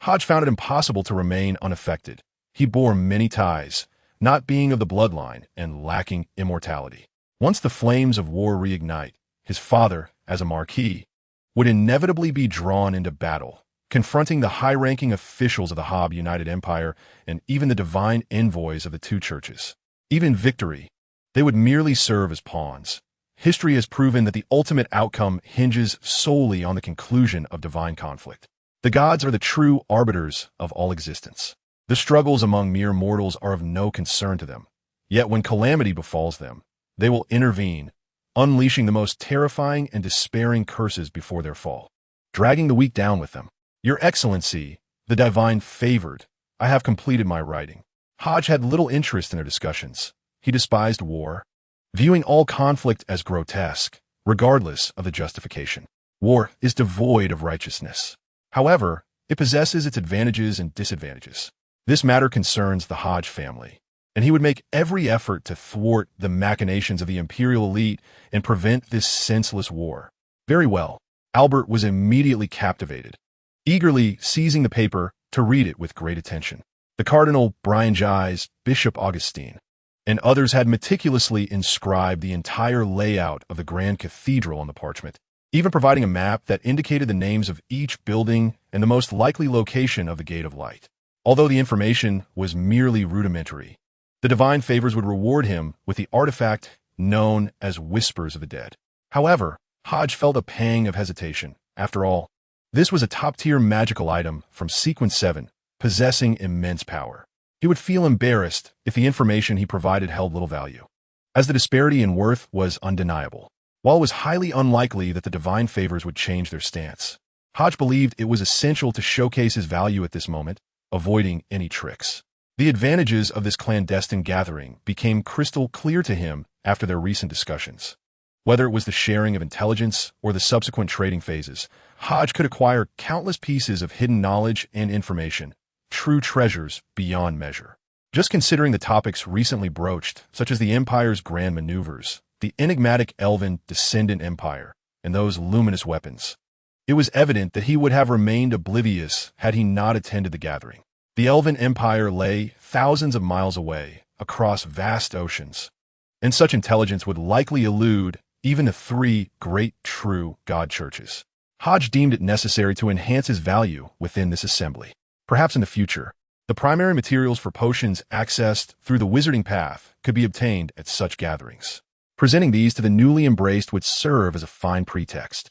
Hodge found it impossible to remain unaffected. He bore many ties, not being of the bloodline and lacking immortality. Once the flames of war reignite, his father, as a Marquis, would inevitably be drawn into battle, confronting the high-ranking officials of the Hob United Empire and even the divine envoys of the 2 churches. Even victory, they would merely serve as pawns. History has proven that the ultimate outcome hinges solely on the conclusion of divine conflict. The gods are the true arbiters of all existence. The struggles among mere mortals are of no concern to them. Yet when calamity befalls them, they will intervene, unleashing the most terrifying and despairing curses before their fall, dragging the weak down with them. "Your Excellency, the divine favored, I have completed my writing." Hodge had little interest in their discussions. He despised war, viewing all conflict as grotesque, regardless of the justification. War is devoid of righteousness. However, it possesses its advantages and disadvantages. This matter concerns the Hodge family, and he would make every effort to thwart the machinations of the imperial elite and prevent this senseless war. Very well. Albert was immediately captivated, eagerly seizing the paper to read it with great attention. The Cardinal Brian Gies, Bishop Augustine, and others had meticulously inscribed the entire layout of the Grand Cathedral on the parchment, even providing a map that indicated the names of each building and the most likely location of the Gate of Light. Although the information was merely rudimentary, the divine favors would reward him with the artifact known as Whispers of the Dead. However, Hodge felt a pang of hesitation. After all, this was a top-tier magical item from Sequence 7, possessing immense power. He would feel embarrassed if the information he provided held little value, as the disparity in worth was undeniable. While it was highly unlikely that the divine favors would change their stance, Hodge believed it was essential to showcase his value at this moment, avoiding any tricks. The advantages of this clandestine gathering became crystal clear to him after their recent discussions. Whether it was the sharing of intelligence or the subsequent trading phases, Hodge could acquire countless pieces of hidden knowledge and information, true treasures beyond measure. Just considering the topics recently broached, such as the Empire's grand maneuvers, the enigmatic Elven Descendant Empire, and those luminous weapons, it was evident that he would have remained oblivious had he not attended the gathering. The Elven Empire lay thousands of miles away, across vast oceans, and such intelligence would likely elude even the three great true god churches. Hodge deemed it necessary to enhance his value within this assembly. Perhaps in the future, the primary materials for potions accessed through the wizarding path could be obtained at such gatherings. Presenting these to the newly embraced would serve as a fine pretext.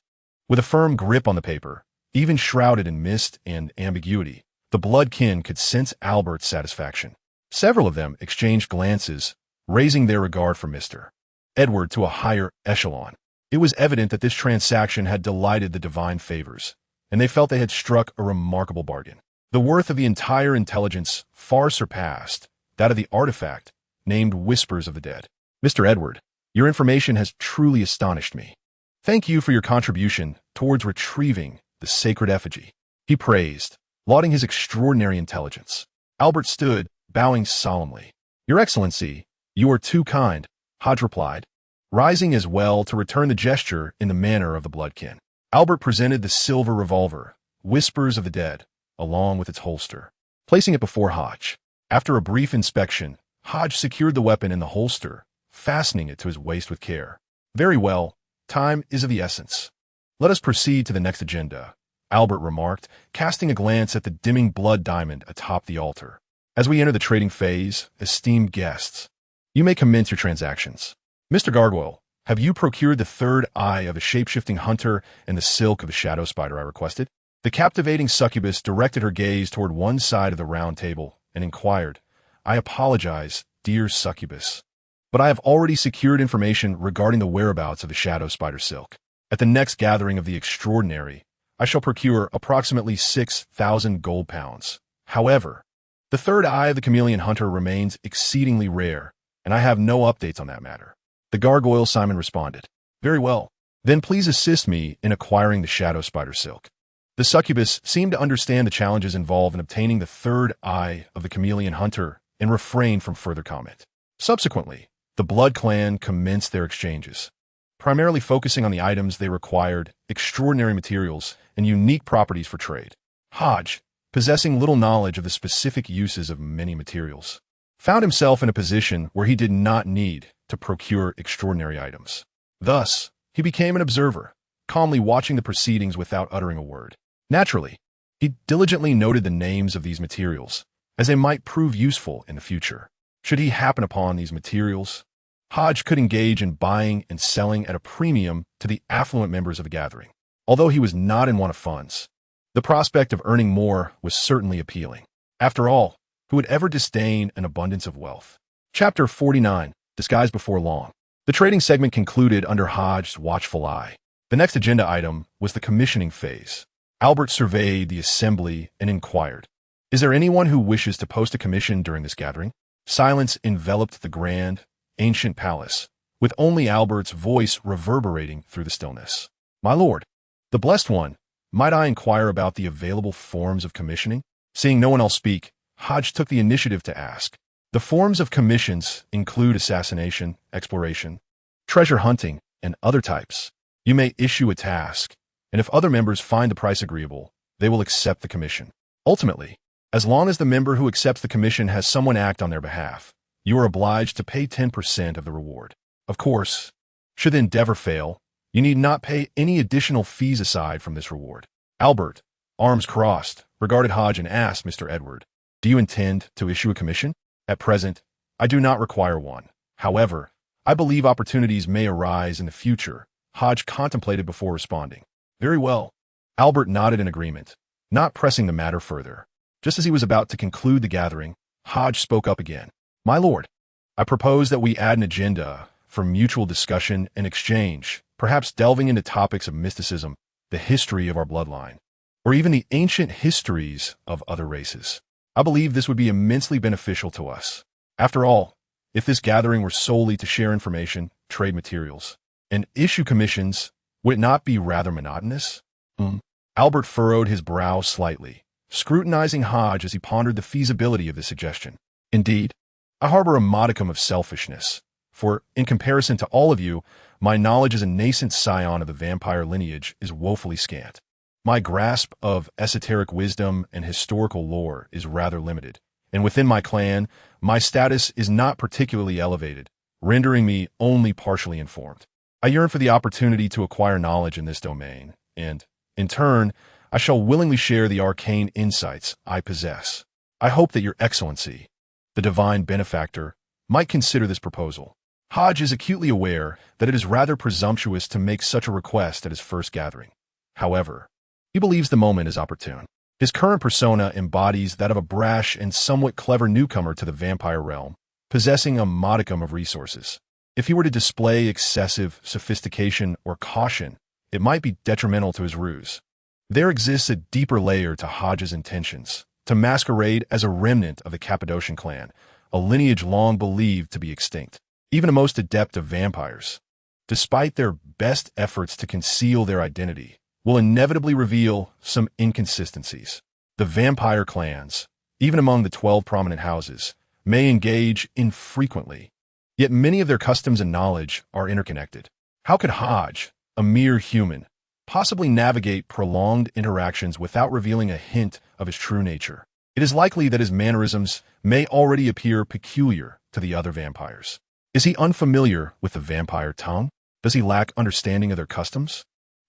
With a firm grip on the paper, even shrouded in mist and ambiguity, the bloodkin could sense Albert's satisfaction. Several of them exchanged glances, raising their regard for Mr. Edward to a higher echelon. It was evident that this transaction had delighted the divine favors, and they felt they had struck a remarkable bargain. The worth of the entire intelligence far surpassed that of the artifact named Whispers of the Dead. Mr. Edward, your information has truly astonished me. Thank you for your contribution towards retrieving the sacred effigy, he praised, lauding his extraordinary intelligence. Albert stood, bowing solemnly. Your Excellency, you are too kind, Hodge replied, rising as well to return the gesture in the manner of the bloodkin. Albert presented the silver revolver, Whispers of the Dead, along with its holster, placing it before Hodge. After a brief inspection, Hodge secured the weapon in the holster, fastening it to his waist with care. Very well, time is of the essence. Let us proceed to the next agenda, Albert remarked, casting a glance at the dimming blood diamond atop the altar. As we enter the trading phase, esteemed guests, you may commence your transactions. Mr. Gargoyle, have you procured the third eye of the shape-shifting hunter and the silk of the shadow spider I requested? The captivating succubus directed her gaze toward one side of the round table and inquired, I apologize, dear succubus, but I have already secured information regarding the whereabouts of the shadow spider silk. At the next gathering of the extraordinary, I shall procure approximately 6,000 gold pounds. However, the third eye of the chameleon hunter remains exceedingly rare, and I have no updates on that matter. The gargoyle Simon responded. Very well. Then please assist me in acquiring the shadow spider silk. The succubus seemed to understand the challenges involved in obtaining the third eye of the chameleon hunter and refrained from further comment. Subsequently, the Blood Clan commenced their exchanges, primarily focusing on the items they required, extraordinary materials, and unique properties for trade. Hodge, possessing little knowledge of the specific uses of many materials, found himself in a position where he did not need to procure extraordinary items. Thus, he became an observer, calmly watching the proceedings without uttering a word. Naturally, he diligently noted the names of these materials, as they might prove useful in the future. Should he happen upon these materials, Hodge could engage in buying and selling at a premium to the affluent members of the gathering. Although he was not in want of funds, the prospect of earning more was certainly appealing. After all, who would ever disdain an abundance of wealth? Chapter 49, Disguise Before Long. The trading segment concluded under Hodge's watchful eye. The next agenda item was the commissioning phase. Albert surveyed the assembly and inquired, is there anyone who wishes to post a commission during this gathering? Silence enveloped the grand, ancient palace, with only Albert's voice reverberating through the stillness. My lord, the blessed one, might I inquire about the available forms of commissioning? Seeing no one else speak, Hodge took the initiative to ask. The forms of commissions include assassination, exploration, treasure hunting, and other types. You may issue a task, and if other members find the price agreeable, they will accept the commission. Ultimately, as long as the member who accepts the commission has someone act on their behalf, you are obliged to pay 10% of the reward. Of course, should the endeavor fail, You need not pay any additional fees aside from this reward. Albert, arms crossed, regarded Hodge and asked Mr. Edward, "Do you intend to issue a commission?" "At present, I do not require one. However, I believe opportunities may arise in the future," Hodge contemplated before responding. "Very well." Albert nodded in agreement, not pressing the matter further. Just as he was about to conclude the gathering, Hodge spoke up again. "My lord, I propose that we add an agenda for mutual discussion and exchange, perhaps delving into topics of mysticism, the history of our bloodline, or even the ancient histories of other races. I believe this would be immensely beneficial to us. After all, if this gathering were solely to share information, trade materials, and issue commissions, would it not be rather monotonous?" Albert furrowed his brow slightly, scrutinizing Hodge as he pondered the feasibility of the suggestion. "Indeed, I harbor a modicum of selfishness, for, in comparison to all of you, my knowledge as a nascent scion of the vampire lineage is woefully scant. My grasp of esoteric wisdom and historical lore is rather limited, and within my clan, my status is not particularly elevated, rendering me only partially informed. I yearn for the opportunity to acquire knowledge in this domain, and, in turn, I shall willingly share the arcane insights I possess. I hope that Your Excellency, the divine benefactor, might consider this proposal." Hodge is acutely aware that it is rather presumptuous to make such a request at his first gathering. However, he believes the moment is opportune. His current persona embodies that of a brash and somewhat clever newcomer to the vampire realm, possessing a modicum of resources. If he were to display excessive sophistication or caution, it might be detrimental to his ruse. There exists a deeper layer to Hodge's intentions, to masquerade as a remnant of the Cappadocian clan, a lineage long believed to be extinct. Even the most adept of vampires, despite their best efforts to conceal their identity, will inevitably reveal some inconsistencies. The vampire clans, even among the 12 prominent houses, may engage infrequently, yet many of their customs and knowledge are interconnected. How could Hodge, a mere human, possibly navigate prolonged interactions without revealing a hint of his true nature? It is likely that his mannerisms may already appear peculiar to the other vampires. Is he unfamiliar with the vampire tongue? Does he lack understanding of their customs?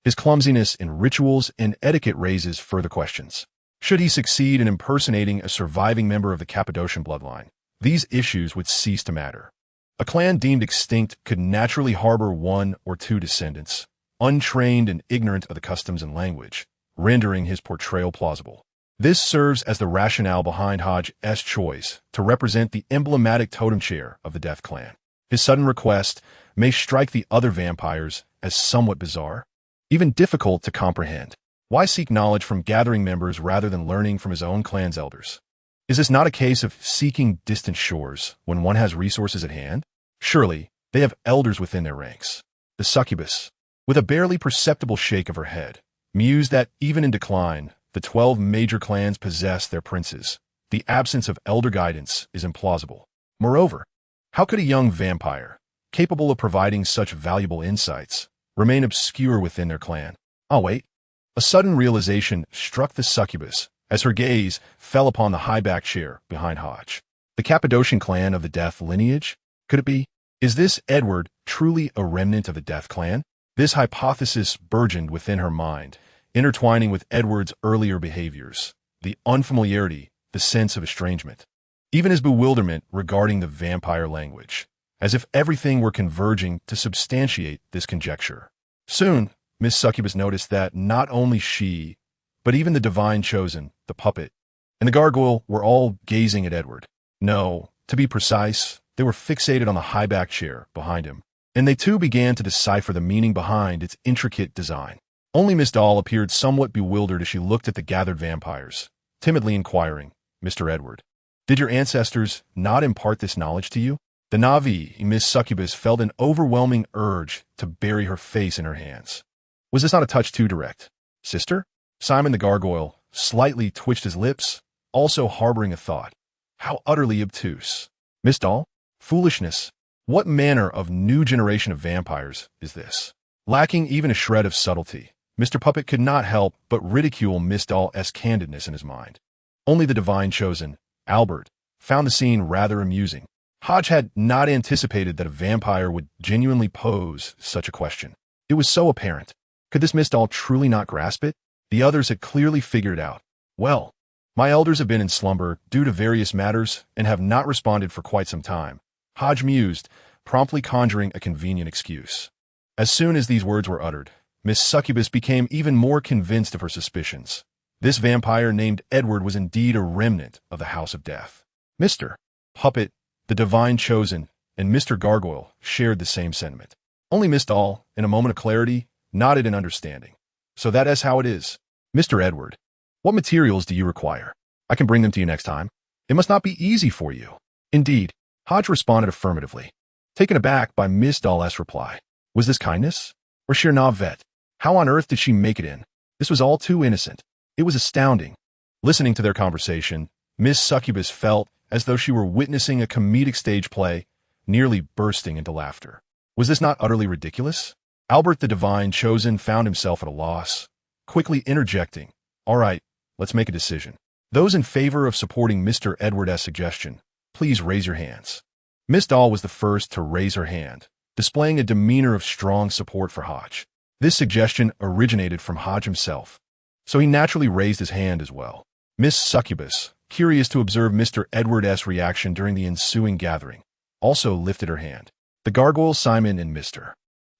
His clumsiness in rituals and etiquette raises further questions. Should he succeed in impersonating a surviving member of the Cappadocian bloodline, these issues would cease to matter. A clan deemed extinct could naturally harbor one or two descendants, untrained and ignorant of the customs and language, rendering his portrayal plausible. This serves as the rationale behind Hodge's choice to represent the emblematic totem chair of the Death Clan. His sudden request may strike the other vampires as somewhat bizarre, even difficult to comprehend. Why seek knowledge from gathering members rather than learning from his own clan's elders? Is this not a case of seeking distant shores when one has resources at hand? Surely, they have elders within their ranks. The succubus, with a barely perceptible shake of her head, mused that even in decline, the 12 major clans possess their princes. The absence of elder guidance is implausible. Moreover, how could a young vampire, capable of providing such valuable insights, remain obscure within their clan? Oh, wait. A sudden realization struck the succubus as her gaze fell upon the high-backed chair behind Hodge. The Cappadocian clan of the Death lineage? Could it be? Is this Edward truly a remnant of the Death clan? This hypothesis burgeoned within her mind, intertwining with Edward's earlier behaviors, the unfamiliarity, the sense of estrangement, even his bewilderment regarding the vampire language, as if everything were converging to substantiate this conjecture. Soon, Miss Succubus noticed that not only she, but even the divine chosen, the puppet, and the gargoyle were all gazing at Edward. No, to be precise, they were fixated on the high-backed chair behind him, and they too began to decipher the meaning behind its intricate design. Only Miss Dahl appeared somewhat bewildered as she looked at the gathered vampires, timidly inquiring, "Mr. Edward, did your ancestors not impart this knowledge to you?" The Navi, Miss Succubus, felt an overwhelming urge to bury her face in her hands. Was this not a touch too direct? "Sister?" Simon the gargoyle slightly twitched his lips, also harboring a thought. How utterly obtuse. Miss Dahl? Foolishness. What manner of new generation of vampires is this? Lacking even a shred of subtlety, Mr. Puppet could not help but ridicule Miss Dahl's candidness in his mind. Only the divine chosen, Albert, found the scene rather amusing. Hodge had not anticipated that a vampire would genuinely pose such a question. It was so apparent. Could this Mistall truly not grasp it? The others had clearly figured it out. Well, my elders have been in slumber due to various matters and have not responded for quite some time, Hodge mused, promptly conjuring a convenient excuse. As soon as these words were uttered, Miss Succubus became even more convinced of her suspicions. This vampire named Edward was indeed a remnant of the House of Death. Mr. Puppet, the Divine Chosen, and Mr. Gargoyle shared the same sentiment. Only Mistall, in a moment of clarity, nodded in understanding. So that is how it is. Mr. Edward, what materials do you require? I can bring them to you next time. It must not be easy for you. Indeed, Hodge responded affirmatively, taken aback by Mistall's reply. Was this kindness? Or sheer navet? How on earth did she make it in? This was all too innocent. It was astounding. Listening to their conversation, Miss Succubus felt as though she were witnessing a comedic stage play, nearly bursting into laughter. Was this not utterly ridiculous? Albert the Divine Chosen found himself at a loss, quickly interjecting, "All right, let's make a decision. Those in favor of supporting Mr. Edward's suggestion, please raise your hands." Miss Dahl was the first to raise her hand, displaying a demeanor of strong support for Hodge. This suggestion originated from Hodge himself, so he naturally raised his hand as well. Miss Succubus, curious to observe Mr. Edward's reaction during the ensuing gathering, also lifted her hand. The Gargoyle, Simon, and Mr.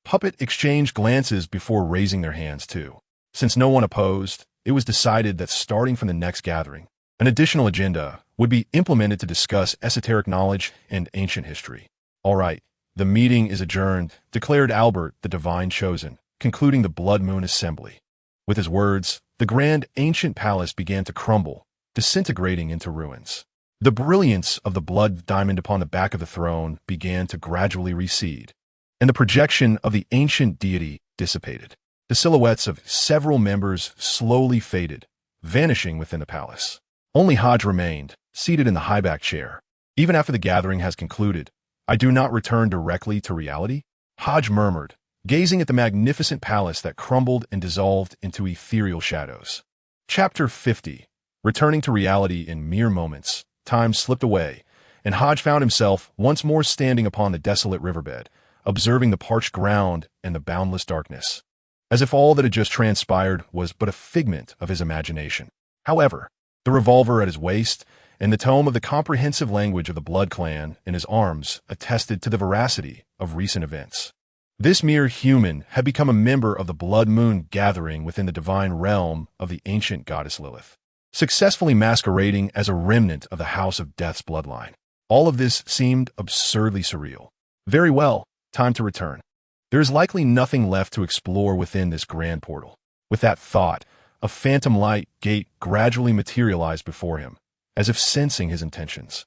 Puppet exchanged glances before raising their hands too. Since no one opposed, it was decided that starting from the next gathering, an additional agenda would be implemented to discuss esoteric knowledge and ancient history. All right, the meeting is adjourned, declared Albert the Divine Chosen, concluding the Blood Moon Assembly. With his words, the grand ancient palace began to crumble, disintegrating into ruins. The brilliance of the blood diamond upon the back of the throne began to gradually recede, and the projection of the ancient deity dissipated. The silhouettes of several members slowly faded, vanishing within the palace. Only Hodge remained, seated in the high-back chair. Even after the gathering has concluded, I do not return directly to reality? Hodge murmured, gazing at the magnificent palace that crumbled and dissolved into ethereal shadows. Chapter 50. Returning to reality in mere moments, time slipped away, and Hodge found himself once more standing upon the desolate riverbed, observing the parched ground and the boundless darkness, as if all that had just transpired was but a figment of his imagination. However, the revolver at his waist and the tome of the comprehensive language of the Blood Clan in his arms attested to the veracity of recent events. This mere human had become a member of the Blood Moon gathering within the divine realm of the ancient goddess Lilith, successfully masquerading as a remnant of the House of Death's bloodline. All of this seemed absurdly surreal. Very well, time to return. There is likely nothing left to explore within this grand portal. With that thought, a phantom light gate gradually materialized before him, as if sensing his intentions.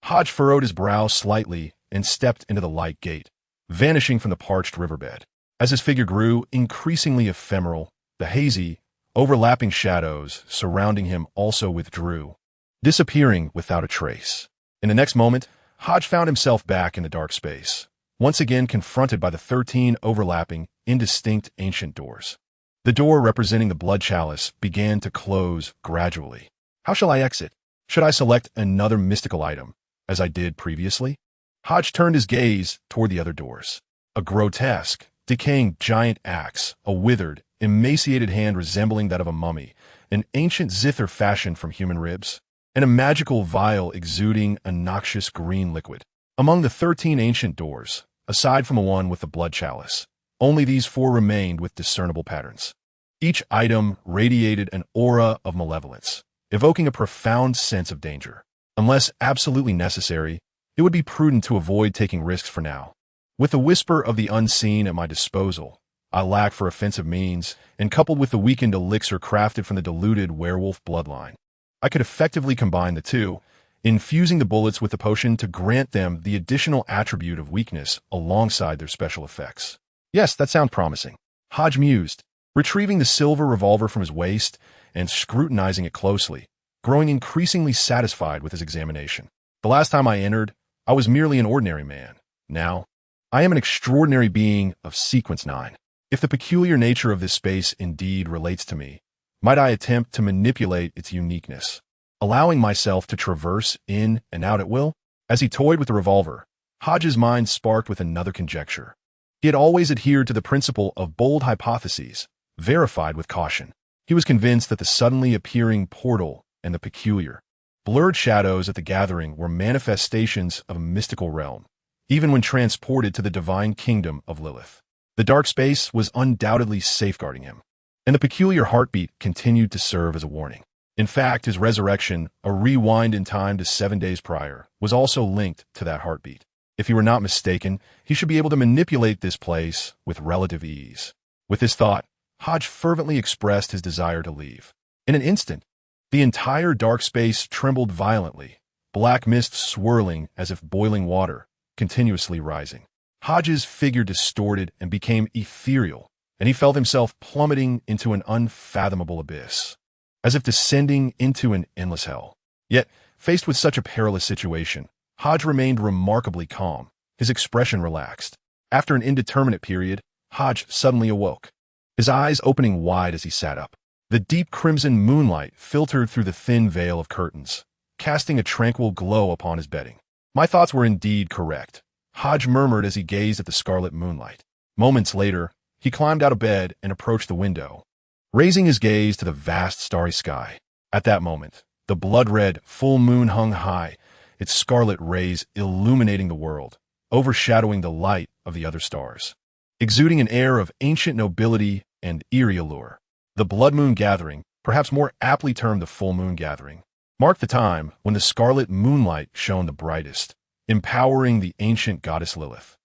Hodge furrowed his brow slightly and stepped into the light gate, vanishing from the parched riverbed. As his figure grew increasingly ephemeral, the hazy, overlapping shadows surrounding him also withdrew, disappearing without a trace. In the next moment, Hodge found himself back in the dark space, once again confronted by the 13 overlapping, indistinct ancient doors. The door representing the blood chalice began to close gradually. How shall I exit? Should I select another mystical item, as I did previously? Hodge turned his gaze toward the other doors. A grotesque, decaying giant axe, a withered, emaciated hand resembling that of a mummy, an ancient zither fashioned from human ribs, and a magical vial exuding a noxious green liquid. Among the 13 ancient doors, aside from the one with the blood chalice, only these 4 remained with discernible patterns. Each item radiated an aura of malevolence, evoking a profound sense of danger. Unless absolutely necessary, it would be prudent to avoid taking risks for now. With the whisper of the unseen at my disposal, I lack for offensive means, and coupled with the weakened elixir crafted from the diluted werewolf bloodline, I could effectively combine the two, infusing the bullets with the potion to grant them the additional attribute of weakness alongside their special effects. Yes, that sounds promising. Hodge mused, retrieving the silver revolver from his waist and scrutinizing it closely, growing increasingly satisfied with his examination. The last time I entered, I was merely an ordinary man. Now, I am an extraordinary being of Sequence 9. If the peculiar nature of this space indeed relates to me, might I attempt to manipulate its uniqueness, allowing myself to traverse in and out at will? As he toyed with the revolver, Hodge's mind sparked with another conjecture. He had always adhered to the principle of bold hypotheses, verified with caution. He was convinced that the suddenly appearing portal and the peculiar, blurred shadows at the gathering were manifestations of a mystical realm, even when transported to the divine kingdom of Lilith. The dark space was undoubtedly safeguarding him, and the peculiar heartbeat continued to serve as a warning. In fact, his resurrection, a rewind in time to 7 days prior, was also linked to that heartbeat. If he were not mistaken, he should be able to manipulate this place with relative ease. With this thought, Hodge fervently expressed his desire to leave. In an instant, the entire dark space trembled violently, black mist swirling as if boiling water, continuously rising. Hodge's figure distorted and became ethereal, and he felt himself plummeting into an unfathomable abyss, as if descending into an endless hell. Yet, faced with such a perilous situation, Hodge remained remarkably calm, his expression relaxed. After an indeterminate period, Hodge suddenly awoke, his eyes opening wide as he sat up. The deep crimson moonlight filtered through the thin veil of curtains, casting a tranquil glow upon his bedding. My thoughts were indeed correct, Hodge murmured as he gazed at the scarlet moonlight. Moments later, he climbed out of bed and approached the window, raising his gaze to the vast starry sky. At that moment, the blood-red full moon hung high, its scarlet rays illuminating the world, overshadowing the light of the other stars, exuding an air of ancient nobility and eerie allure. The blood moon gathering, perhaps more aptly termed the full moon gathering, marked the time when the scarlet moonlight shone the brightest, empowering the ancient goddess Lilith.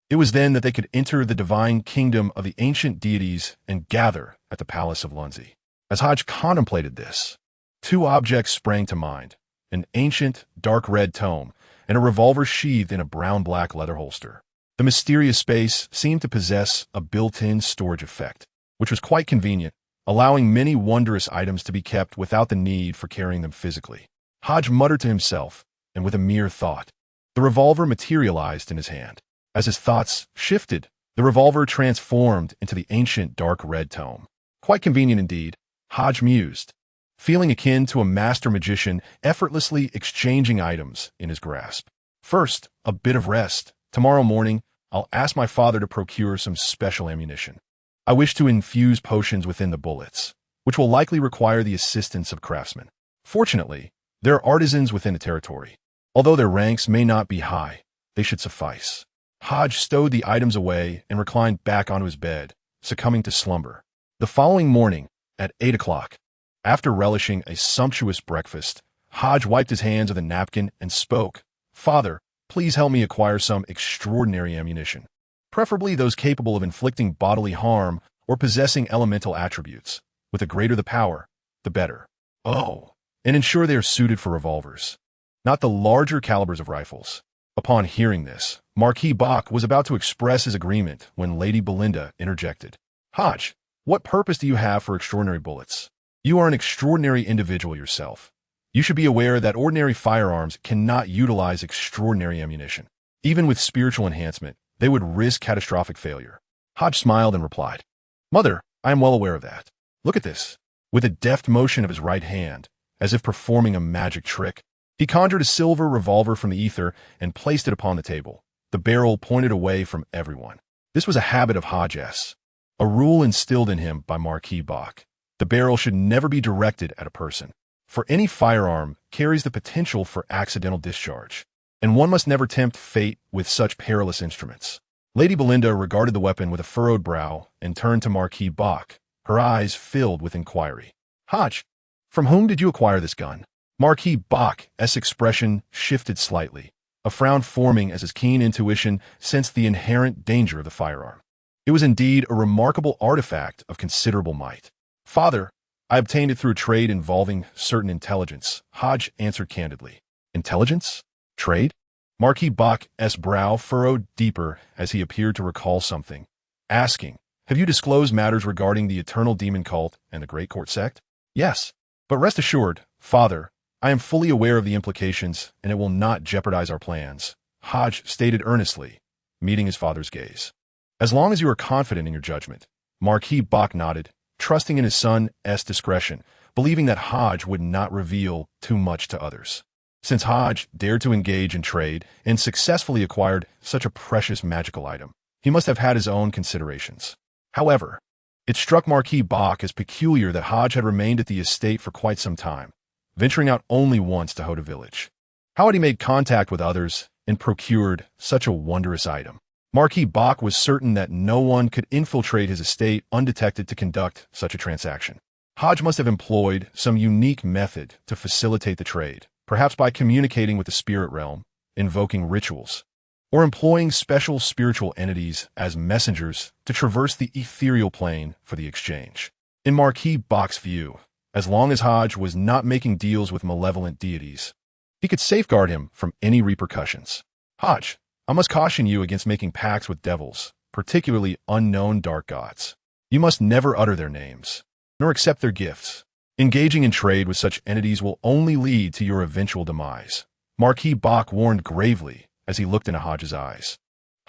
It was then that they could enter the divine kingdom of the ancient deities and gather at the Palace of Lunzi. As Hodge contemplated this, two objects sprang to mind: an ancient, dark red tome and a revolver sheathed in a brown-black leather holster. The mysterious space seemed to possess a built-in storage effect, which was quite convenient, allowing many wondrous items to be kept without the need for carrying them physically. Hodge muttered to himself, and with a mere thought, the revolver materialized in his hand. As his thoughts shifted, the revolver transformed into the ancient dark red tome. Quite convenient indeed, Hodge mused, feeling akin to a master magician effortlessly exchanging items in his grasp. First, a bit of rest. Tomorrow morning, I'll ask my father to procure some special ammunition. I wish to infuse potions within the bullets, which will likely require the assistance of craftsmen. Fortunately, there are artisans within the territory. Although their ranks may not be high, they should suffice. Hodge stowed the items away and reclined back onto his bed, succumbing to slumber. The following morning, at 8 o'clock, after relishing a sumptuous breakfast, Hodge wiped his hands with a napkin and spoke. "Father, please help me acquire some extraordinary ammunition, preferably those capable of inflicting bodily harm or possessing elemental attributes. With the greater the power, the better. Oh, and ensure they are suited for revolvers, not the larger calibers of rifles." Upon hearing this, Marquis Bach was about to express his agreement when Lady Belinda interjected. "Hodge, what purpose do you have for extraordinary bullets? You are an extraordinary individual yourself. You should be aware that ordinary firearms cannot utilize extraordinary ammunition. Even with spiritual enhancement, they would risk catastrophic failure." Hodge smiled and replied, "Mother, I am well aware of that. Look at this." With a deft motion of his right hand, as if performing a magic trick, he conjured a silver revolver from the ether and placed it upon the table. The barrel pointed away from everyone. This was a habit of Hodges, a rule instilled in him by Marquis Bach. The barrel should never be directed at a person, for any firearm carries the potential for accidental discharge, and one must never tempt fate with such perilous instruments. Lady Belinda regarded the weapon with a furrowed brow and turned to Marquis Bach, her eyes filled with inquiry. "Hodge, from whom did you acquire this gun?" Marquis Bach's expression shifted slightly, a frown forming as his keen intuition sensed the inherent danger of the firearm. It was indeed a remarkable artifact of considerable might. "Father, I obtained it through trade involving certain intelligence," Hodge answered candidly. "Intelligence? Trade?" Marquis Bach's brow furrowed deeper as he appeared to recall something, asking, "Have you disclosed matters regarding the eternal demon cult and the Great Court sect?" "Yes, but rest assured, Father, I am fully aware of the implications, and it will not jeopardize our plans," Hodge stated earnestly, meeting his father's gaze. "As long as you are confident in your judgment." Marquis Bach nodded, trusting in his son's discretion, believing that Hodge would not reveal too much to others. Since Hodge dared to engage in trade and successfully acquired such a precious magical item, He must have had his own considerations. However, it struck Marquis Bach as peculiar that Hodge had remained at the estate for quite some time, venturing out only once to Hoda village. How had he made contact with others and procured such a wondrous item? Marquis Bach was certain that no one could infiltrate his estate undetected to conduct such a transaction. Hodge must have employed some unique method to facilitate the trade, perhaps by communicating with the spirit realm, invoking rituals, or employing special spiritual entities as messengers to traverse the ethereal plane for the exchange. In Marquis Bach's view, as long as Hodge was not making deals with malevolent deities, he could safeguard him from any repercussions. Hodge, I must caution you against making pacts with devils, particularly unknown dark gods. You must never utter their names, nor accept their gifts. Engaging in trade with such entities will only lead to your eventual demise. Marquis Bach warned gravely as he looked into Hodge's eyes.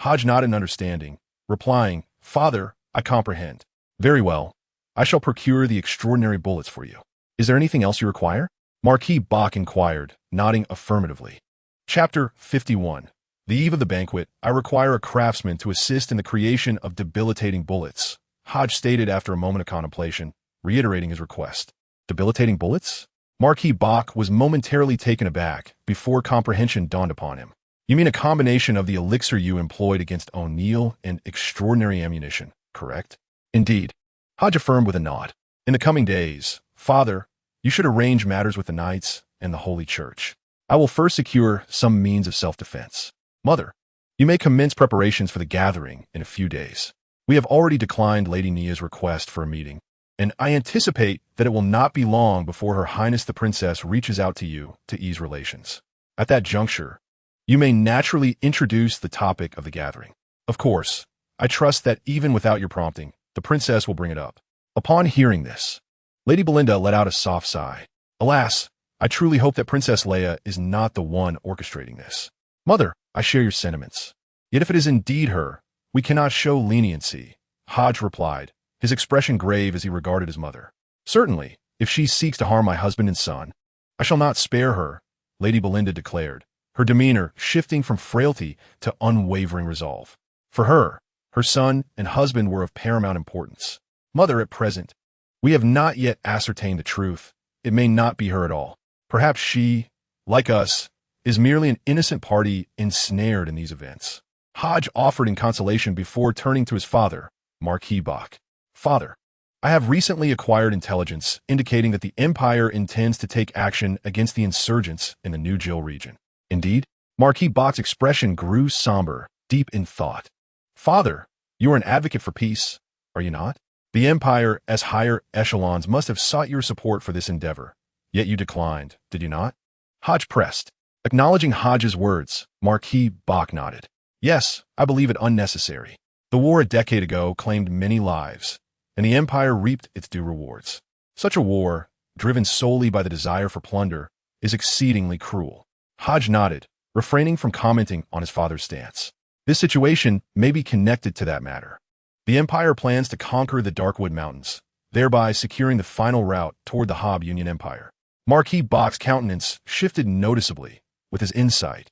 Hodge nodded in understanding, replying, "Father, I comprehend. Very well. I shall procure the extraordinary bullets for you. Is there anything else you require?" Marquis Bach inquired, nodding affirmatively. Chapter 51. The eve of the banquet, I require a craftsman to assist in the creation of debilitating bullets, Hodge stated after a moment of contemplation, reiterating his request. Debilitating bullets? Marquis Bach was momentarily taken aback before comprehension dawned upon him. You mean a combination of the elixir you employed against O'Neill and extraordinary ammunition, correct? Indeed, Hodge affirmed with a nod. In the coming days, Father, you should arrange matters with the knights and the Holy Church. I will first secure some means of self-defense. Mother, you may commence preparations for the gathering in a few days. We have already declined Lady Nia's request for a meeting, and I anticipate that it will not be long before Her Highness the Princess reaches out to you to ease relations. At that juncture, you may naturally introduce the topic of the gathering. Of course, I trust that even without your prompting, the princess will bring it up. Upon hearing this, Lady Belinda let out a soft sigh. Alas, I truly hope that Princess Leia is not the one orchestrating this. Mother, I share your sentiments. Yet if it is indeed her, we cannot show leniency, Hodge replied, his expression grave as he regarded his mother. Certainly, if she seeks to harm my husband and son, I shall not spare her, Lady Belinda declared, her demeanor shifting from frailty to unwavering resolve. For her, her son and husband were of paramount importance. Mother, at present, we have not yet ascertained the truth. It may not be her at all. Perhaps she, like us, is merely an innocent party ensnared in these events. Hodge offered in consolation before turning to his father, Marquis Bach. Father, I have recently acquired intelligence indicating that the Empire intends to take action against the insurgents in the New Jill region. Indeed, Marquis Bach's expression grew somber, deep in thought. Father, you are an advocate for peace, are you not? The Empire, as higher echelons, must have sought your support for this endeavor. Yet you declined, did you not? Hodge pressed. Acknowledging Hodge's words, Marquis Bach nodded. Yes, I believe it unnecessary. The war a decade ago claimed many lives, and the Empire reaped its due rewards. Such a war, driven solely by the desire for plunder, is exceedingly cruel. Hodge nodded, refraining from commenting on his father's stance. This situation may be connected to that matter. The Empire plans to conquer the Darkwood Mountains, thereby securing the final route toward the Hob Union Empire. Marquis Bach's countenance shifted noticeably with his insight.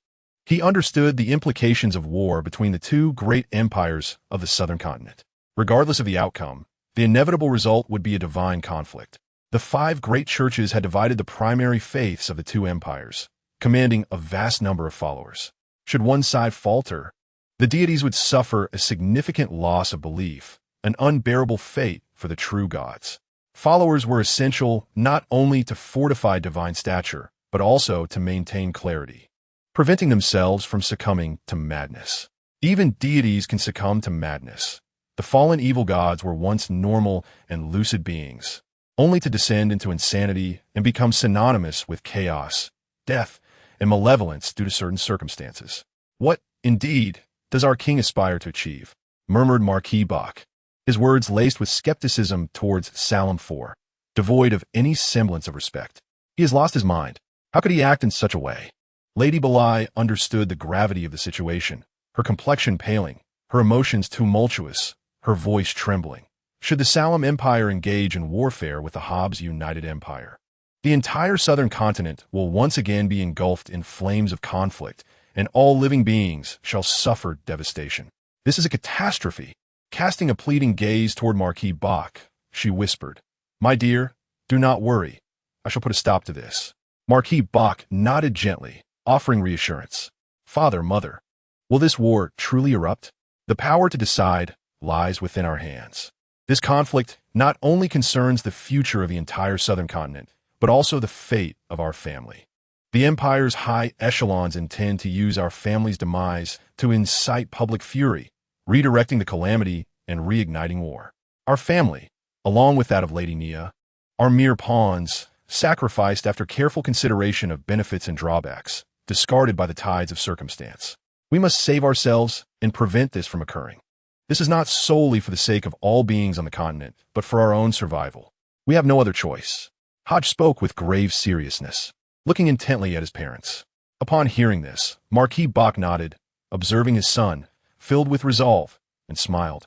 He understood the implications of war between the two great empires of the southern continent. Regardless of the outcome, the inevitable result would be a divine conflict. The 5 great churches had divided the primary faiths of the two empires, commanding a vast number of followers. Should one side falter, the deities would suffer a significant loss of belief, an unbearable fate for the true gods. Followers were essential not only to fortify divine stature, but also to maintain clarity, preventing themselves from succumbing to madness. Even deities can succumb to madness. The fallen evil gods were once normal and lucid beings, only to descend into insanity and become synonymous with chaos, death, and malevolence due to certain circumstances. What, indeed, does our king aspire to achieve? Murmured Marquis Bach, his words laced with skepticism towards Salem IV, devoid of any semblance of respect. He has lost his mind. How could he act in such a way? Lady Belai understood the gravity of the situation, her complexion paling, her emotions tumultuous, her voice trembling. Should the Salem Empire engage in warfare with the Hobbs United Empire, the entire southern continent will once again be engulfed in flames of conflict, and all living beings shall suffer devastation. This is a catastrophe. Casting a pleading gaze toward Marquis Bach, she whispered, "My dear, do not worry. I shall put a stop to this." Marquis Bach nodded gently, offering reassurance. "Father, mother, will this war truly erupt? The power to decide lies within our hands. This conflict not only concerns the future of the entire southern continent, but also the fate of our family. The Empire's high echelons intend to use our family's demise to incite public fury, redirecting the calamity and reigniting war. Our family, along with that of Lady Nia, are mere pawns, sacrificed after careful consideration of benefits and drawbacks, discarded by the tides of circumstance. We must save ourselves and prevent this from occurring. This is not solely for the sake of all beings on the continent, but for our own survival. We have no other choice." Hodge spoke with grave seriousness, looking intently at his parents. Upon hearing this, Marquis Bach nodded, observing his son, filled with resolve, and smiled.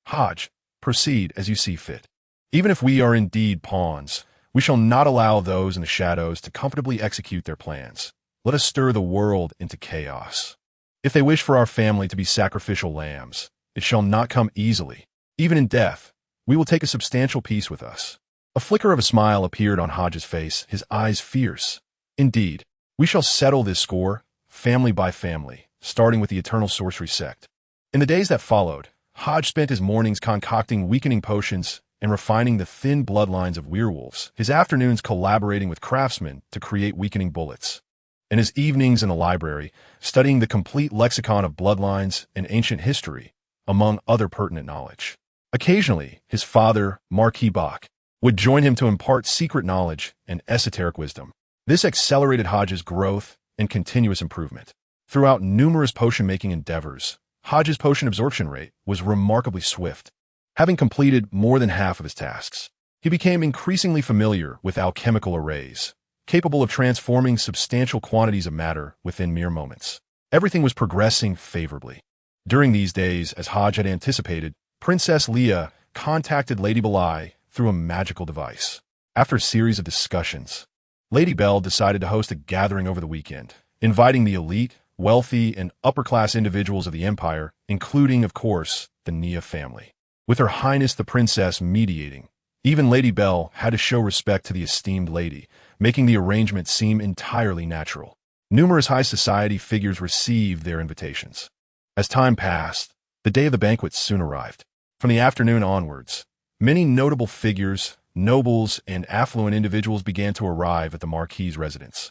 "Hodge, proceed as you see fit. Even if we are indeed pawns, we shall not allow those in the shadows to comfortably execute their plans. Let us stir the world into chaos. If they wish for our family to be sacrificial lambs, it shall not come easily. Even in death, we will take a substantial piece with us." A flicker of a smile appeared on Hodge's face, his eyes fierce. "Indeed, we shall settle this score, family by family, starting with the Eternal Sorcery sect." In the days that followed, Hodge spent his mornings concocting weakening potions and refining the thin bloodlines of werewolves, his afternoons collaborating with craftsmen to create weakening bullets, and his evenings in the library studying the complete lexicon of bloodlines and ancient history, among other pertinent knowledge. Occasionally, his father, Marquis Bach, would join him to impart secret knowledge and esoteric wisdom. This accelerated Hodge's growth and continuous improvement. Throughout numerous potion-making endeavors, Hodge's potion absorption rate was remarkably swift. Having completed more than half of his tasks, he became increasingly familiar with alchemical arrays, capable of transforming substantial quantities of matter within mere moments. Everything was progressing favorably. During these days, as Hodge had anticipated, Princess Leia contacted Lady Belai through a magical device. After a series of discussions, Lady Bell decided to host a gathering over the weekend, inviting the elite, wealthy, and upper-class individuals of the Empire, including, of course, the Nia family. With Her Highness the Princess mediating, even Lady Bell had to show respect to the esteemed lady, making the arrangement seem entirely natural. Numerous high society figures received their invitations. As time passed, the day of the banquet soon arrived. From the afternoon onwards, many notable figures, nobles, and affluent individuals began to arrive at the Marquis' residence,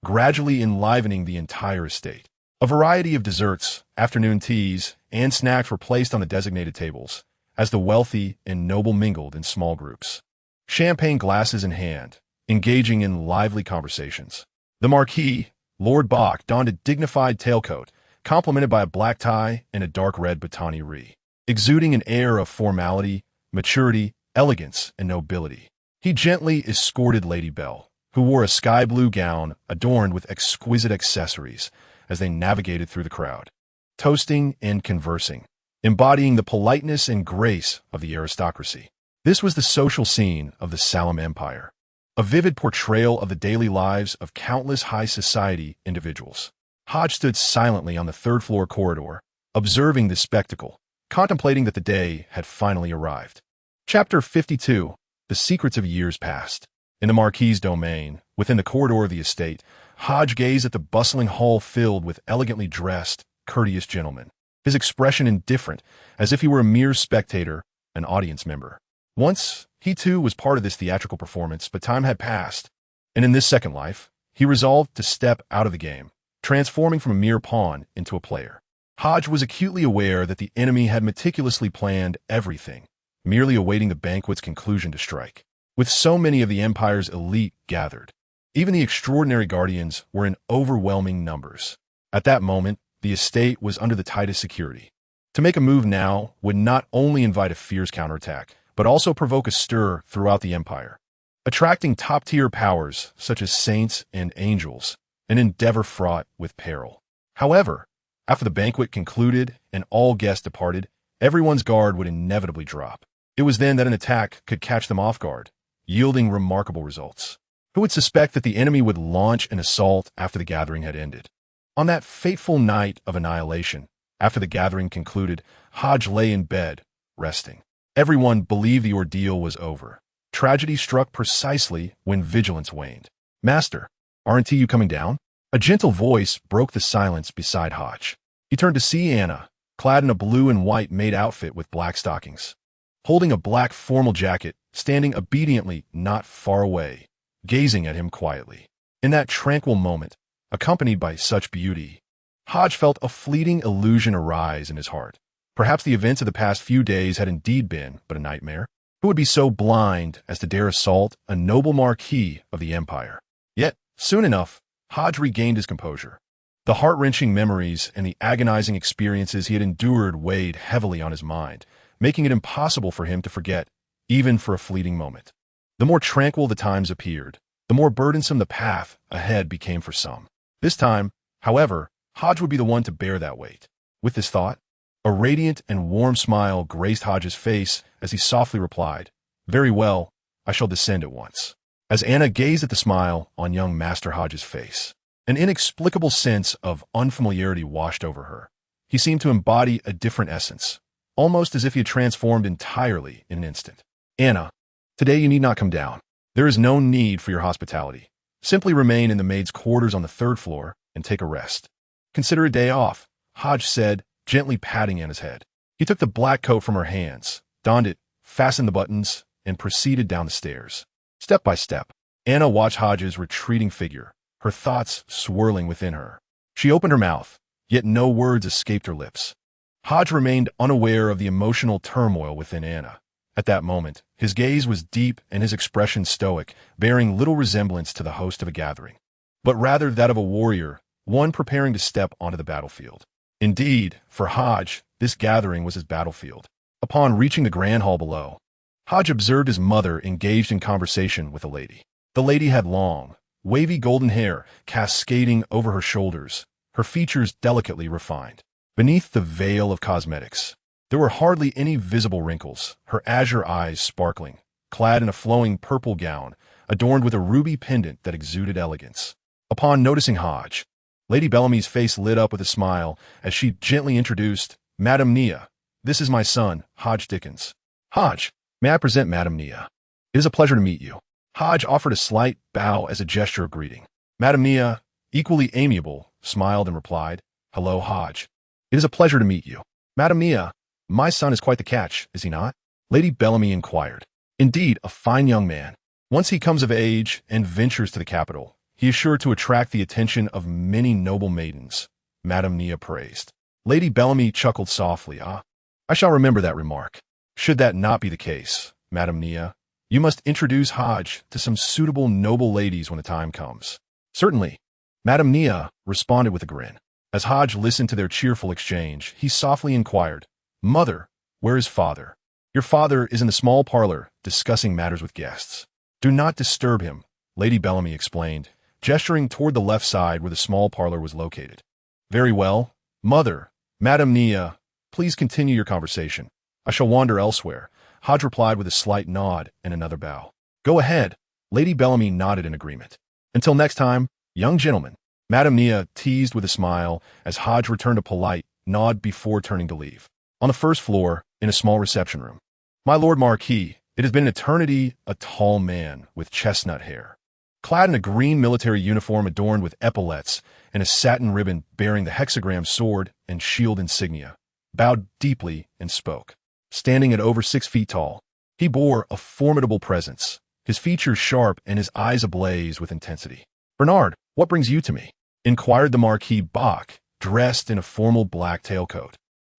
gradually enlivening the entire estate. A variety of desserts, afternoon teas, and snacks were placed on the designated tables, as the wealthy and noble mingled in small groups, champagne glasses in hand, engaging in lively conversations. The Marquis, Lord Bach, donned a dignified tailcoat, complemented by a black tie and a dark red batani, exuding an air of formality, maturity, elegance, and nobility. He gently escorted Lady Bell, who wore a sky-blue gown adorned with exquisite accessories, as they navigated through the crowd, toasting and conversing, embodying the politeness and grace of the aristocracy. This was the social scene of the Salem Empire, a vivid portrayal of the daily lives of countless high society individuals. Hodge stood silently on the third-floor corridor, observing this spectacle, contemplating that the day had finally arrived. Chapter 52. The Secrets of Years Past. In the Marquis' domain, within the corridor of the estate, Hodge gazed at the bustling hall filled with elegantly dressed, courteous gentlemen, his expression indifferent, as if he were a mere spectator, an audience member. Once, he too was part of this theatrical performance, but time had passed, and in this second life, he resolved to step out of the game, transforming from a mere pawn into a player. Hodge was acutely aware that the enemy had meticulously planned everything, merely awaiting the banquet's conclusion to strike. With so many of the Empire's elite gathered, even the extraordinary guardians were in overwhelming numbers. At that moment, the estate was under the tightest security. To make a move now would not only invite a fierce counterattack, but also provoke a stir throughout the Empire, attracting top-tier powers such as saints and angels, an endeavor fraught with peril. However, after the banquet concluded and all guests departed, everyone's guard would inevitably drop. It was then that an attack could catch them off guard, yielding remarkable results. Who would suspect that the enemy would launch an assault after the gathering had ended? On that fateful night of annihilation, After the gathering concluded, Hodge lay in bed, resting. Everyone believed the ordeal was over. Tragedy struck precisely when vigilance waned. "Master, aren't you coming down?" A gentle voice broke the silence beside Hodge. He turned to see Anna, clad in a blue and white maid outfit with black stockings, holding a black formal jacket, standing obediently not far away, gazing at him quietly. In that tranquil moment, accompanied by such beauty, Hodge felt a fleeting illusion arise in his heart. Perhaps the events of the past few days had indeed been but a nightmare. Who would be so blind as to dare assault a noble Marquis of the Empire? Yet, soon enough, Hodge regained his composure. The heart-wrenching memories and the agonizing experiences he had endured weighed heavily on his mind, making it impossible for him to forget, even for a fleeting moment. The more tranquil the times appeared, the more burdensome the path ahead became for some. This time, however, Hodge would be the one to bear that weight. With this thought, a radiant and warm smile graced Hodge's face as he softly replied, "Very well, I shall descend at once." As Anna gazed at the smile on young Master Hodge's face, an inexplicable sense of unfamiliarity washed over her. He seemed to embody a different essence, almost as if he had transformed entirely in an instant. "Anna, today you need not come down. There is no need for your hospitality. Simply remain in the maid's quarters on the 3rd floor and take a rest. Consider a day off," Hodge said, gently patting Anna's head. He took the black coat from her hands, donned it, fastened the buttons, and proceeded down the stairs. Step by step, Anna watched Hodge's retreating figure, her thoughts swirling within her. She opened her mouth, yet no words escaped her lips. Hodge remained unaware of the emotional turmoil within Anna. At that moment, his gaze was deep and his expression stoic, bearing little resemblance to the host of a gathering, but rather that of a warrior, one preparing to step onto the battlefield. Indeed, for Hodge, this gathering was his battlefield. Upon reaching the grand hall below, Hodge observed his mother engaged in conversation with a lady. The lady had long, wavy golden hair cascading over her shoulders, her features delicately refined. Beneath the veil of cosmetics, there were hardly any visible wrinkles, her azure eyes sparkling, clad in a flowing purple gown, adorned with a ruby pendant that exuded elegance. Upon noticing Hodge, Lady Bellamy's face lit up with a smile as she gently introduced, "Madam Nia, this is my son, Hodge Dickens." "Hodge, may I present Madam Nia? It is a pleasure to meet you." Hodge offered a slight bow as a gesture of greeting. Madam Nia, equally amiable, smiled and replied, "Hello, Hodge. It is a pleasure to meet you." "Madam Nia, my son is quite the catch, is he not?" Lady Bellamy inquired. "Indeed, a fine young man. Once he comes of age and ventures to the capital, he is sure to attract the attention of many noble maidens," Madam Nia praised. Lady Bellamy chuckled softly. "Ah, I shall remember that remark. Should that not be the case, Madam Nia, you must introduce Hodge to some suitable noble ladies when the time comes." "Certainly," Madam Nia responded with a grin. As Hodge listened to their cheerful exchange, he softly inquired, "Mother, where is father?" "Your father is in the small parlor discussing matters with guests. Do not disturb him," Lady Bellamy explained, gesturing toward the left side where the small parlor was located. "Very well. Mother, Madam Nia, please continue your conversation. I shall wander elsewhere," Hodge replied with a slight nod and another bow. "Go ahead." Lady Bellamy nodded in agreement. "Until next time, young gentlemen," Madam Nia teased with a smile as Hodge returned a polite nod before turning to leave. On the 1st floor, in a small reception room, "My Lord Marquis, it has been an eternity," a tall man with chestnut hair, clad in a green military uniform adorned with epaulettes and a satin ribbon bearing the hexagram sword and shield insignia, bowed deeply and spoke. Standing at over 6 feet tall, he bore a formidable presence, his features sharp and his eyes ablaze with intensity. "Bernard, what brings you to me?" inquired the Marquis Bach, dressed in a formal black tailcoat,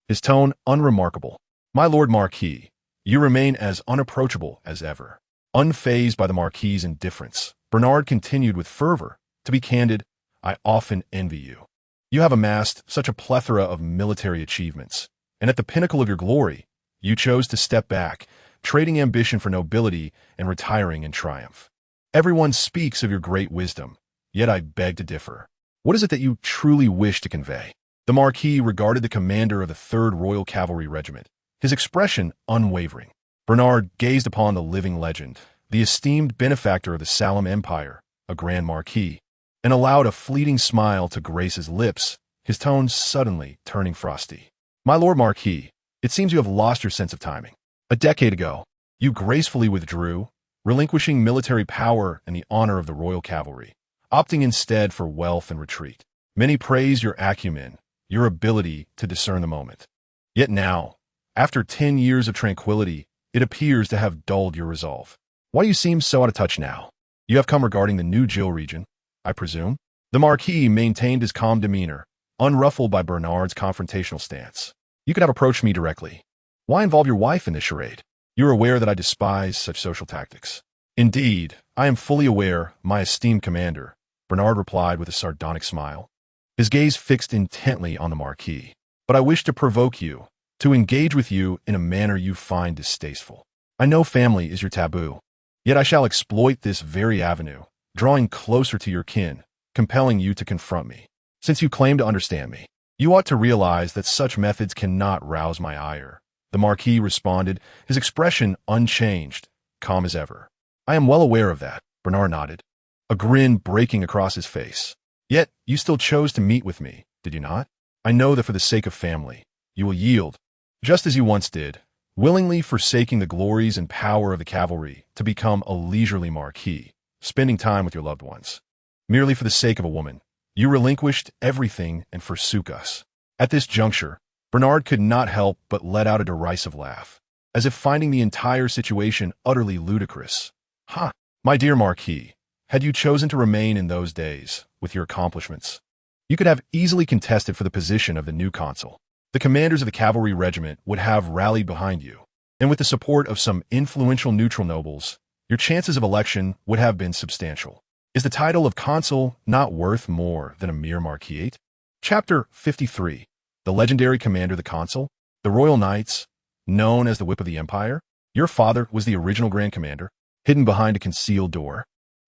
his tone unremarkable. "My Lord Marquis, you remain as unapproachable as ever." Unfazed by the Marquis's indifference, Bernard continued with fervor, "To be candid, I often envy you. You have amassed such a plethora of military achievements, and at the pinnacle of your glory, you chose to step back, trading ambition for nobility and retiring in triumph. Everyone speaks of your great wisdom, yet I beg to differ. What is it that you truly wish to convey?" The Marquis regarded the commander of the 3rd Royal Cavalry Regiment, his expression unwavering. Bernard gazed upon the living legend, the esteemed benefactor of the Salem Empire, a Grand Marquis, and allowed a fleeting smile to grace his lips his tone suddenly turning frosty. My lord Marquis, it seems you have lost your sense of timing. A decade ago, you gracefully withdrew, relinquishing military power and the honor of the royal cavalry, opting instead for wealth and retreat. Many praise your acumen, your ability to discern the moment. Yet now, after 10 years of tranquility, it appears to have dulled your resolve. Why do you seem so out of touch now? You have come regarding the new Jill region, I presume? The Marquis maintained his calm demeanor, unruffled by Bernard's confrontational stance. You could have approached me directly. Why involve your wife in this charade? You are aware that I despise such social tactics. Indeed, I am fully aware, my esteemed commander, Bernard replied with a sardonic smile, his gaze fixed intently on the Marquis. But I wish to provoke you, to engage with you in a manner you find distasteful. I know family is your taboo, yet I shall exploit this very avenue, drawing closer to your kin, compelling you to confront me. Since you claim to understand me, you ought to realize that such methods cannot rouse my ire. The Marquis responded, his expression unchanged, calm as ever. I am well aware of that, Bernard nodded, a grin breaking across his face. Yet, you still chose to meet with me, did you not? I know that for the sake of family, you will yield, just as you once did, willingly forsaking the glories and power of the cavalry to become a leisurely Marquis, spending time with your loved ones. Merely for the sake of a woman, you relinquished everything and forsook us. At this juncture, Bernard could not help but let out a derisive laugh, as if finding the entire situation utterly ludicrous. Ha! My dear Marquis, had you chosen to remain in those days, with your accomplishments, you could have easily contested for the position of the new consul. The commanders of the cavalry regiment would have rallied behind you, and with the support of some influential neutral nobles, your chances of election would have been substantial. Is the title of consul not worth more than a mere marquisate? Chapter 53. The legendary commander the consul, the Royal Knights, known as the Whip of the Empire. Your father was the original Grand Commander, hidden behind a concealed door.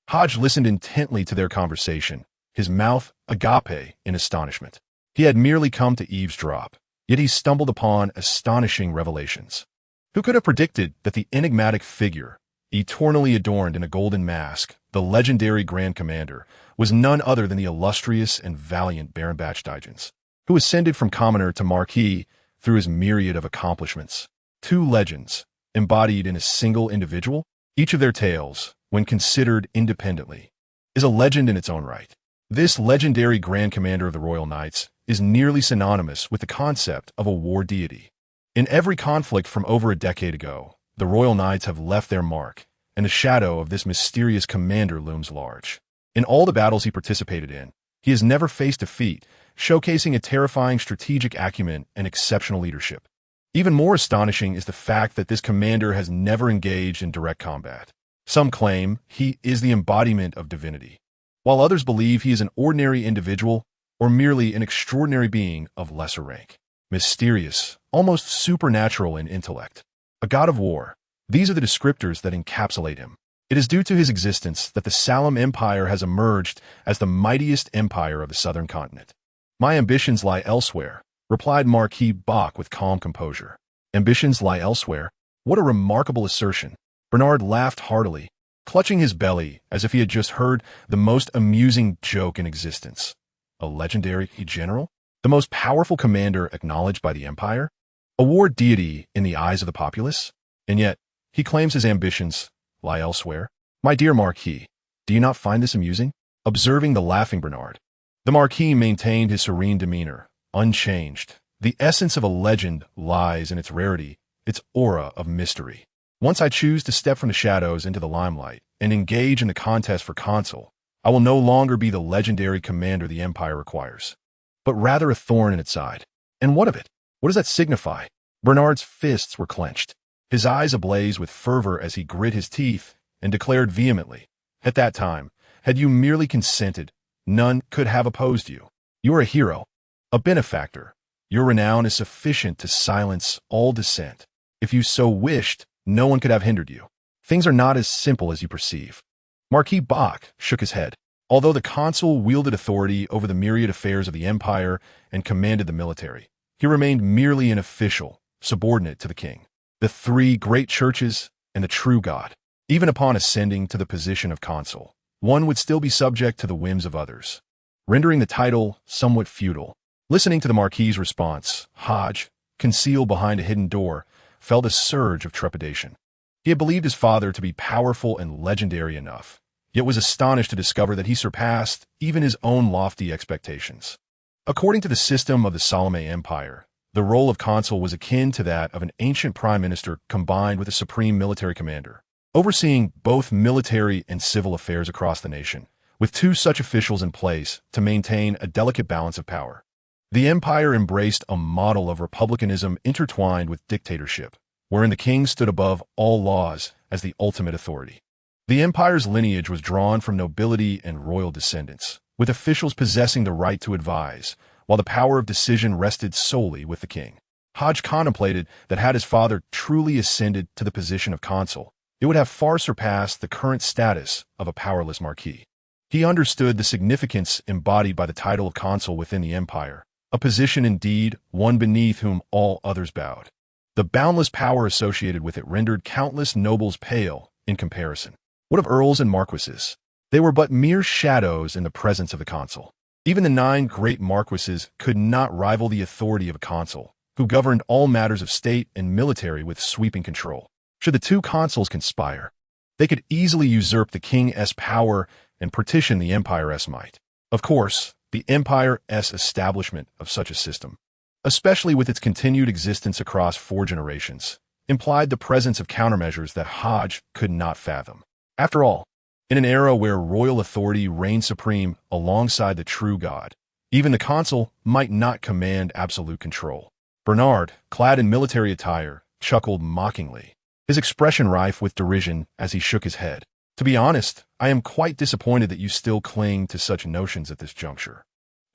Hodge listened intently to their conversation, his mouth agape in astonishment. He had merely come to eavesdrop, yet he stumbled upon astonishing revelations. Who could have predicted that the enigmatic figure, eternally adorned in a golden mask, the legendary Grand Commander, was none other than the illustrious and valiant Baron Bachdigens, who ascended from commoner to Marquis through his myriad of accomplishments. Two legends, embodied in a single individual, each of their tales, when considered independently, is a legend in its own right. This legendary Grand Commander of the Royal Knights is nearly synonymous with the concept of a war deity. In every conflict from over a decade ago, the Royal Knights have left their mark, and the shadow of this mysterious commander looms large. In all the battles he participated in, he has never faced defeat, showcasing a terrifying strategic acumen and exceptional leadership. Even more astonishing is the fact that this commander has never engaged in direct combat. Some claim he is the embodiment of divinity, while others believe he is an ordinary individual or merely an extraordinary being of lesser rank. Mysterious, almost supernatural in intellect. A god of war. These are the descriptors that encapsulate him. It is due to his existence that the Salem Empire has emerged as the mightiest empire of the southern continent. My ambitions lie elsewhere, replied Marquis Bach with calm composure. Ambitions lie elsewhere? What a remarkable assertion. Bernard laughed heartily, clutching his belly as if he had just heard the most amusing joke in existence. A legendary general? The most powerful commander acknowledged by the Empire? A war deity in the eyes of the populace? And yet, he claims his ambitions lie elsewhere. My dear Marquis, do you not find this amusing? Observing the laughing Bernard, the Marquis maintained his serene demeanor, unchanged. The essence of a legend lies in its rarity, its aura of mystery. Once I choose to step from the shadows into the limelight and engage in the contest for consul, I will no longer be the legendary commander the Empire requires, but rather a thorn in its side. And what of it? What does that signify? Bernard's fists were clenched, his eyes ablaze with fervor as he grit his teeth and declared vehemently, at that time, had you merely consented, none could have opposed you. You are a hero, a benefactor. Your renown is sufficient to silence all dissent. If you so wished, no one could have hindered you. Things are not as simple as you perceive. Marquis Bach shook his head. Although the consul wielded authority over the myriad affairs of the empire and commanded the military, he remained merely an official, subordinate to the king, the three great churches, and the true God. Even upon ascending to the position of consul, one would still be subject to the whims of others, rendering the title somewhat futile. Listening to the Marquis's response, Hodge, concealed behind a hidden door, felt a surge of trepidation. He had believed his father to be powerful and legendary enough, yet was astonished to discover that he surpassed even his own lofty expectations. According to the system of the Salome Empire, the role of consul was akin to that of an ancient prime minister combined with a supreme military commander, overseeing both military and civil affairs across the nation, with two such officials in place to maintain a delicate balance of power. The empire embraced a model of republicanism intertwined with dictatorship, wherein the king stood above all laws as the ultimate authority. The empire's lineage was drawn from nobility and royal descendants, with officials possessing the right to advise, while the power of decision rested solely with the king. Hodge contemplated that had his father truly ascended to the position of consul, it would have far surpassed the current status of a powerless marquis. He understood the significance embodied by the title of consul within the empire, a position indeed one beneath whom all others bowed. The boundless power associated with it rendered countless nobles pale in comparison. What of earls and marquises? They were but mere shadows in the presence of the consul. Even the 9 great marquises could not rival the authority of a consul, who governed all matters of state and military with sweeping control. Should the 2 consuls conspire, they could easily usurp the king's power and partition the empire's might. Of course, the empire's establishment of such a system, especially with its continued existence across 4 generations, implied the presence of countermeasures that Hodge could not fathom. After all, in an era where royal authority reigned supreme alongside the true God, even the consul might not command absolute control. Bernard, clad in military attire, chuckled mockingly, his expression rife with derision as he shook his head. To be honest, I am quite disappointed that you still cling to such notions at this juncture.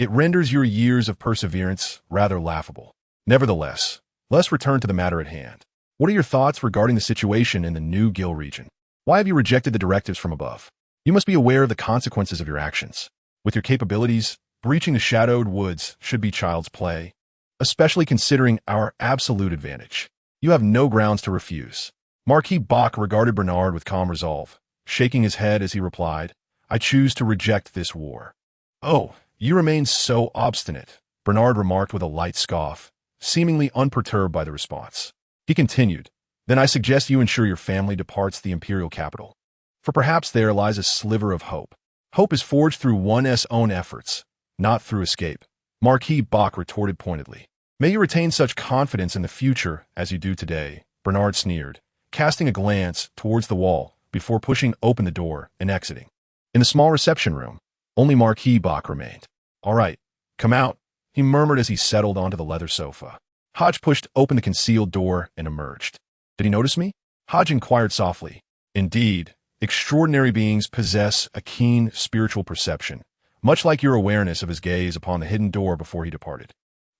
It renders your years of perseverance rather laughable. Nevertheless, let's return to the matter at hand. What are your thoughts regarding the situation in the New Gil region? Why have you rejected the directives from above? You must be aware of the consequences of your actions. With your capabilities, breaching the shadowed woods should be child's play, especially considering our absolute advantage. You have no grounds to refuse. Marquis Bach regarded Bernard with calm resolve, shaking his head as he replied, I choose to reject this war. Oh, you remain so obstinate, Bernard remarked with a light scoff, seemingly unperturbed by the response. He continued, then I suggest you ensure your family departs the imperial capital. For perhaps there lies a sliver of hope. Hope is forged through one's own efforts, not through escape. Marquis Bach retorted pointedly. May you retain such confidence in the future as you do today, Bernard sneered, casting a glance towards the wall before pushing open the door and exiting. In the small reception room, only Marquis Bach remained. All right, come out, he murmured as he settled onto the leather sofa. Hodge pushed open the concealed door and emerged. Did he notice me? Hodge inquired softly. Indeed, extraordinary beings possess a keen spiritual perception, much like your awareness of his gaze upon the hidden door before he departed.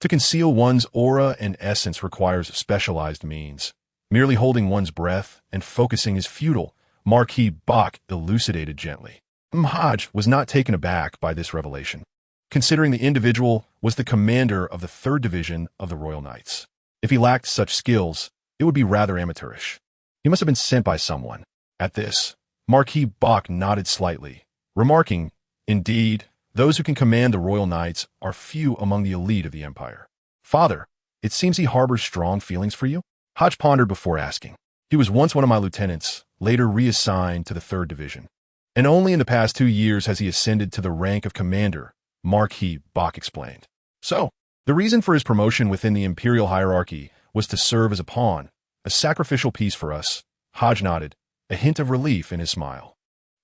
To conceal one's aura and essence requires specialized means. Merely holding one's breath and focusing is futile, Marquis Bach elucidated gently. Hodge was not taken aback by this revelation, considering the individual was the commander of the 3rd Division of the Royal Knights. If he lacked such skills, it would be rather amateurish. He must have been sent by someone. At this, Marquis Bach nodded slightly, remarking, Indeed, those who can command the Royal Knights are few among the elite of the Empire. Father, it seems he harbors strong feelings for you? Hodge pondered before asking. He was once one of my lieutenants, later reassigned to the 3rd Division. And only in the past 2 years has he ascended to the rank of commander, Marquis Bach explained. So, the reason for his promotion within the imperial hierarchy was to serve as a pawn, a sacrificial piece for us. Hodge nodded, a hint of relief in his smile.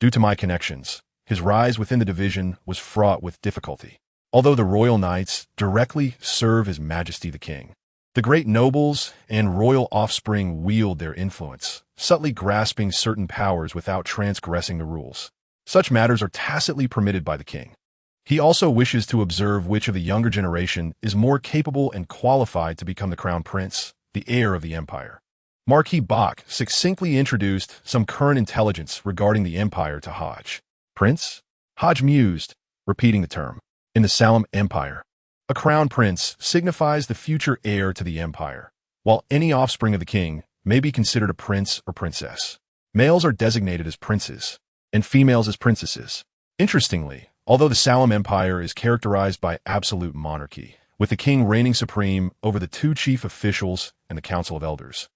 Due to my connections, his rise within the division was fraught with difficulty. Although the Royal Knights directly serve His Majesty the King, the great nobles and royal offspring wield their influence, subtly grasping certain powers without transgressing the rules. Such matters are tacitly permitted by the king. He also wishes to observe which of the younger generation is more capable and qualified to become the crown prince, the heir of the empire. Marquis Bach succinctly introduced some current intelligence regarding the empire to Hodge. Prince? Hodge mused, repeating the term. In the Salome Empire, a crown prince signifies the future heir to the empire, while any offspring of the king may be considered a prince or princess. Males are designated as princes, and females as princesses. Interestingly, although the Salome Empire is characterized by absolute monarchy, with the king reigning supreme over the two chief officials and the council of elders.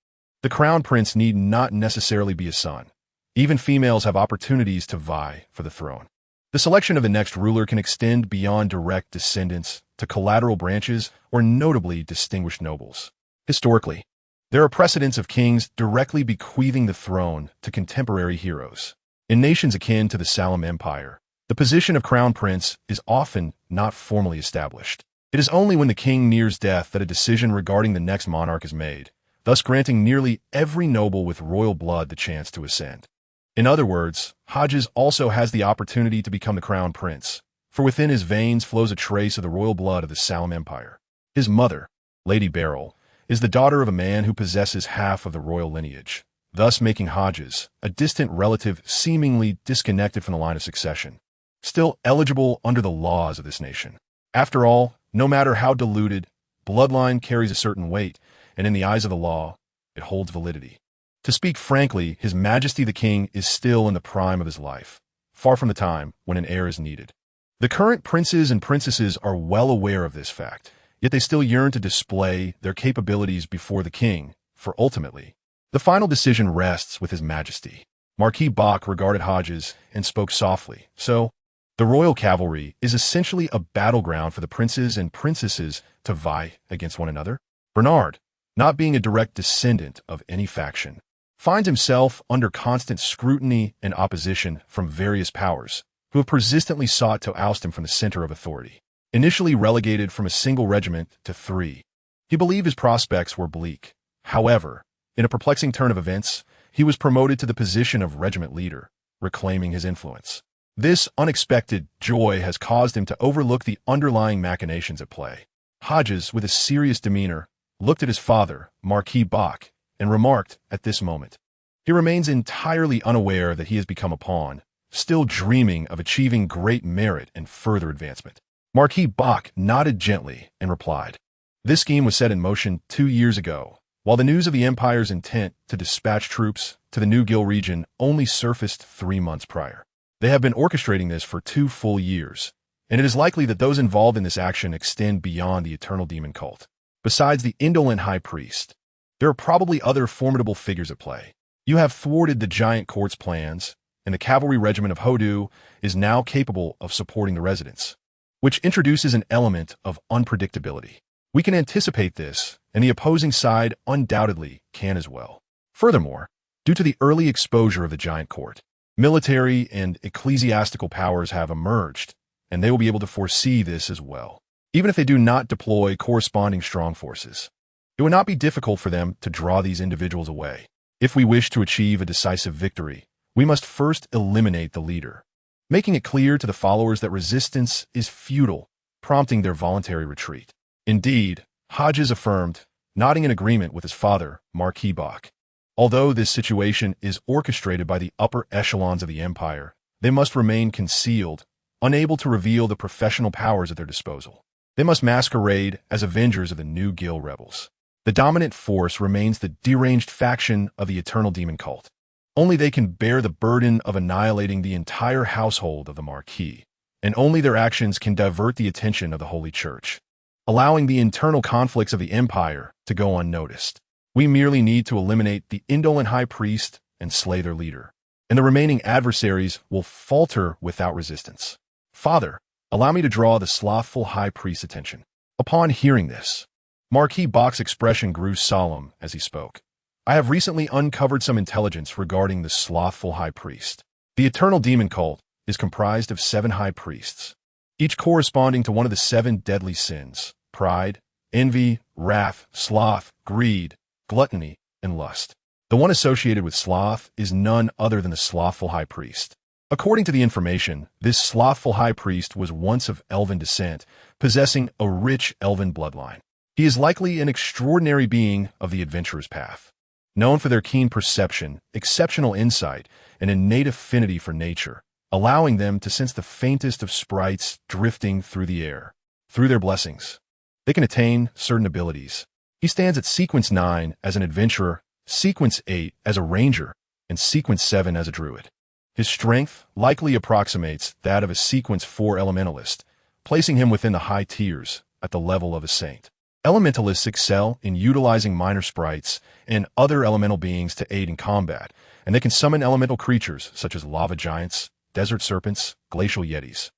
The crown prince need not necessarily be a son. Even females have opportunities to vie for the throne. The selection of the next ruler can extend beyond direct descendants to collateral branches or notably distinguished nobles. Historically, there are precedents of kings directly bequeathing the throne to contemporary heroes. In nations akin to the Salam Empire, the position of crown prince is often not formally established. It is only when the king nears death that a decision regarding the next monarch is made, thus granting nearly every noble with royal blood the chance to ascend. In other words, Hodges also has the opportunity to become the crown prince, for within his veins flows a trace of the royal blood of the Salam Empire. His mother, Lady Beryl, is the daughter of a man who possesses half of the royal lineage, thus making Hodges, a distant relative seemingly disconnected from the line of succession, still eligible under the laws of this nation. After all, no matter how diluted, bloodline carries a certain weight, and in the eyes of the law, it holds validity. To speak frankly, His Majesty the King is still in the prime of his life, far from the time when an heir is needed. The current princes and princesses are well aware of this fact, yet they still yearn to display their capabilities before the king, for ultimately, the final decision rests with His Majesty. Marquis Bach regarded Hodges and spoke softly. So, the royal cavalry is essentially a battleground for the princes and princesses to vie against one another. Bernard, not being a direct descendant of any faction, finds himself under constant scrutiny and opposition from various powers, who have persistently sought to oust him from the center of authority. Initially relegated from a single regiment to 3, he believed his prospects were bleak. However, in a perplexing turn of events, he was promoted to the position of regiment leader, reclaiming his influence. This unexpected joy has caused him to overlook the underlying machinations at play. Hodges, with a serious demeanor, looked at his father, Marquis Bach, and remarked at this moment, he remains entirely unaware that he has become a pawn, still dreaming of achieving great merit and further advancement. Marquis Bach nodded gently and replied, this scheme was set in motion 2 years ago, while the news of the Empire's intent to dispatch troops to the New Gil region only surfaced 3 months prior. They have been orchestrating this for 2 full years, and it is likely that those involved in this action extend beyond the Eternal Demon Cult. Besides the indolent High Priest, there are probably other formidable figures at play. You have thwarted the Giant Court's plans, and the cavalry regiment of Hodu is now capable of supporting the residents, which introduces an element of unpredictability. We can anticipate this, and the opposing side undoubtedly can as well. Furthermore, due to the early exposure of the Giant Court, military and ecclesiastical powers have emerged, and they will be able to foresee this as well. Even if they do not deploy corresponding strong forces, it would not be difficult for them to draw these individuals away. If we wish to achieve a decisive victory, we must first eliminate the leader, making it clear to the followers that resistance is futile, prompting their voluntary retreat. Indeed, Hodges affirmed, nodding in agreement with his father, Marquis Bach. Although this situation is orchestrated by the upper echelons of the Empire, they must remain concealed, unable to reveal the professional powers at their disposal. They must masquerade as avengers of the New Gil rebels. The dominant force remains the deranged faction of the Eternal Demon Cult. Only they can bear the burden of annihilating the entire household of the Marquis, and only their actions can divert the attention of the Holy Church, allowing the internal conflicts of the Empire to go unnoticed. We merely need to eliminate the indolent High Priest and slay their leader, and the remaining adversaries will falter without resistance. Father, allow me to draw the slothful High Priest's attention. Upon hearing this, Marquis Bach's expression grew solemn as he spoke. I have recently uncovered some intelligence regarding the slothful High Priest. The Eternal Demon Cult is comprised of 7 High Priests, each corresponding to one of the 7 deadly sins: pride, envy, wrath, sloth, greed, gluttony, and lust. The one associated with sloth is none other than the slothful High Priest. According to the information, this slothful High Priest was once of elven descent, possessing a rich elven bloodline. He is likely an extraordinary being of the adventurer's path, known for their keen perception, exceptional insight, and innate affinity for nature, allowing them to sense the faintest of sprites drifting through the air. Through their blessings, they can attain certain abilities. He stands at Sequence 9 as an adventurer, Sequence 8 as a ranger, and Sequence 7 as a druid. His strength likely approximates that of a Sequence 4 elementalist, placing him within the high tiers, at the level of a saint. Elementalists excel in utilizing minor sprites and other elemental beings to aid in combat, and they can summon elemental creatures such as lava giants, desert serpents, glacial yetis,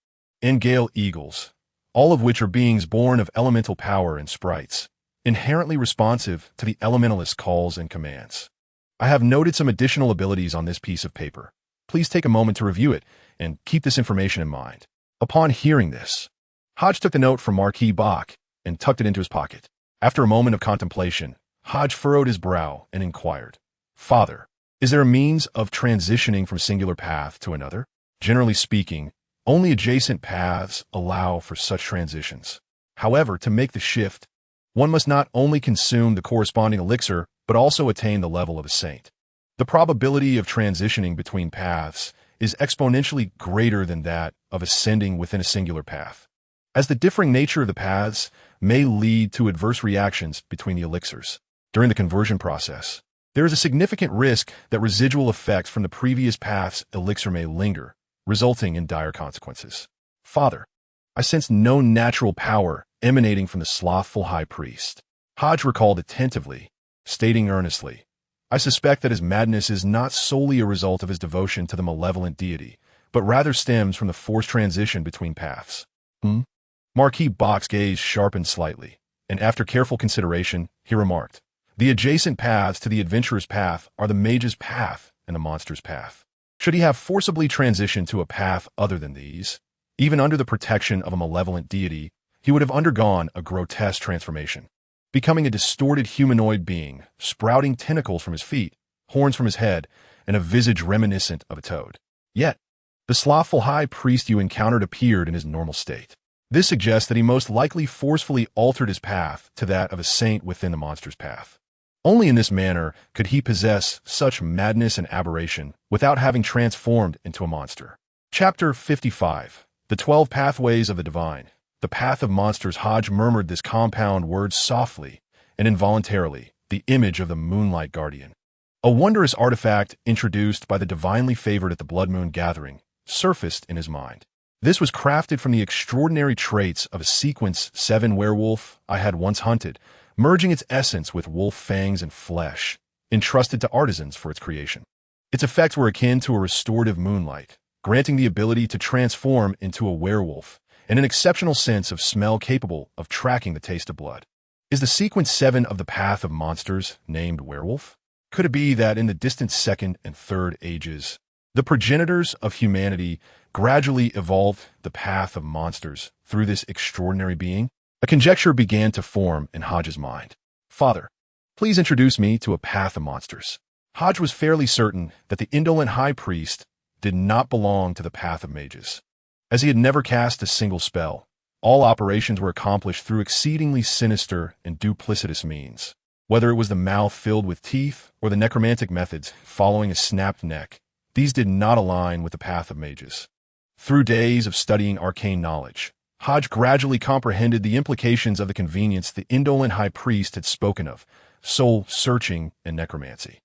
and gale eagles, all of which are beings born of elemental power and sprites, inherently responsive to the elementalist's calls and commands. I have noted some additional abilities on this piece of paper. Please take a moment to review it and keep this information in mind. Upon hearing this, Hodge took the note from Marquis Bach and tucked it into his pocket. After a moment of contemplation, Hodge furrowed his brow and inquired, "Father, is there a means of transitioning from a singular path to another? Generally speaking, only adjacent paths allow for such transitions. However, to make the shift, one must not only consume the corresponding elixir, but also attain the level of a saint. The probability of transitioning between paths is exponentially greater than that of ascending within a singular path, as the differing nature of the paths may lead to adverse reactions between the elixirs. During the conversion process, there is a significant risk that residual effects from the previous path's elixir may linger, resulting in dire consequences. Father, I sense no natural power emanating from the slothful high priest." Hodge recalled attentively, stating earnestly, "I suspect that his madness is not solely a result of his devotion to the malevolent deity, but rather stems from the forced transition between paths." Marquis Bach's gaze sharpened slightly, and after careful consideration, he remarked, "The adjacent paths to the adventurer's path are the mage's path and the monster's path. Should he have forcibly transitioned to a path other than these, even under the protection of a malevolent deity, he would have undergone a grotesque transformation, becoming a distorted humanoid being, sprouting tentacles from his feet, horns from his head, and a visage reminiscent of a toad. Yet, the slothful high priest you encountered appeared in his normal state. This suggests that he most likely forcefully altered his path to that of a saint within the monster's path. Only in this manner could he possess such madness and aberration without having transformed into a monster." Chapter 55. The 12 Pathways of the Divine. The Path of Monsters. Hodge murmured this compound word softly and involuntarily, the image of the Moonlight Guardian. A wondrous artifact introduced by the divinely favored at the Blood Moon Gathering surfaced in his mind. This was crafted from the extraordinary traits of a sequence 7 werewolf I had once hunted, merging its essence with wolf fangs and flesh, entrusted to artisans for its creation. Its effects were akin to a restorative moonlight, granting the ability to transform into a werewolf, and an exceptional sense of smell capable of tracking the taste of blood. Is the sequence 7 of the Path of Monsters named werewolf? Could it be that in the distant second and third ages, the progenitors of humanity gradually evolved the Path of Monsters through this extraordinary being? A conjecture began to form in Hodge's mind. "Father, please introduce me to a Path of Monsters." Hodge was fairly certain that the indolent high priest did not belong to the Path of Mages. As he had never cast a single spell, all operations were accomplished through exceedingly sinister and duplicitous means. Whether it was the mouth filled with teeth or the necromantic methods following a snapped neck, these did not align with the Path of Mages. Through days of studying arcane knowledge, Hodge gradually comprehended the implications of the convenience the indolent high priest had spoken of, soul-searching and necromancy.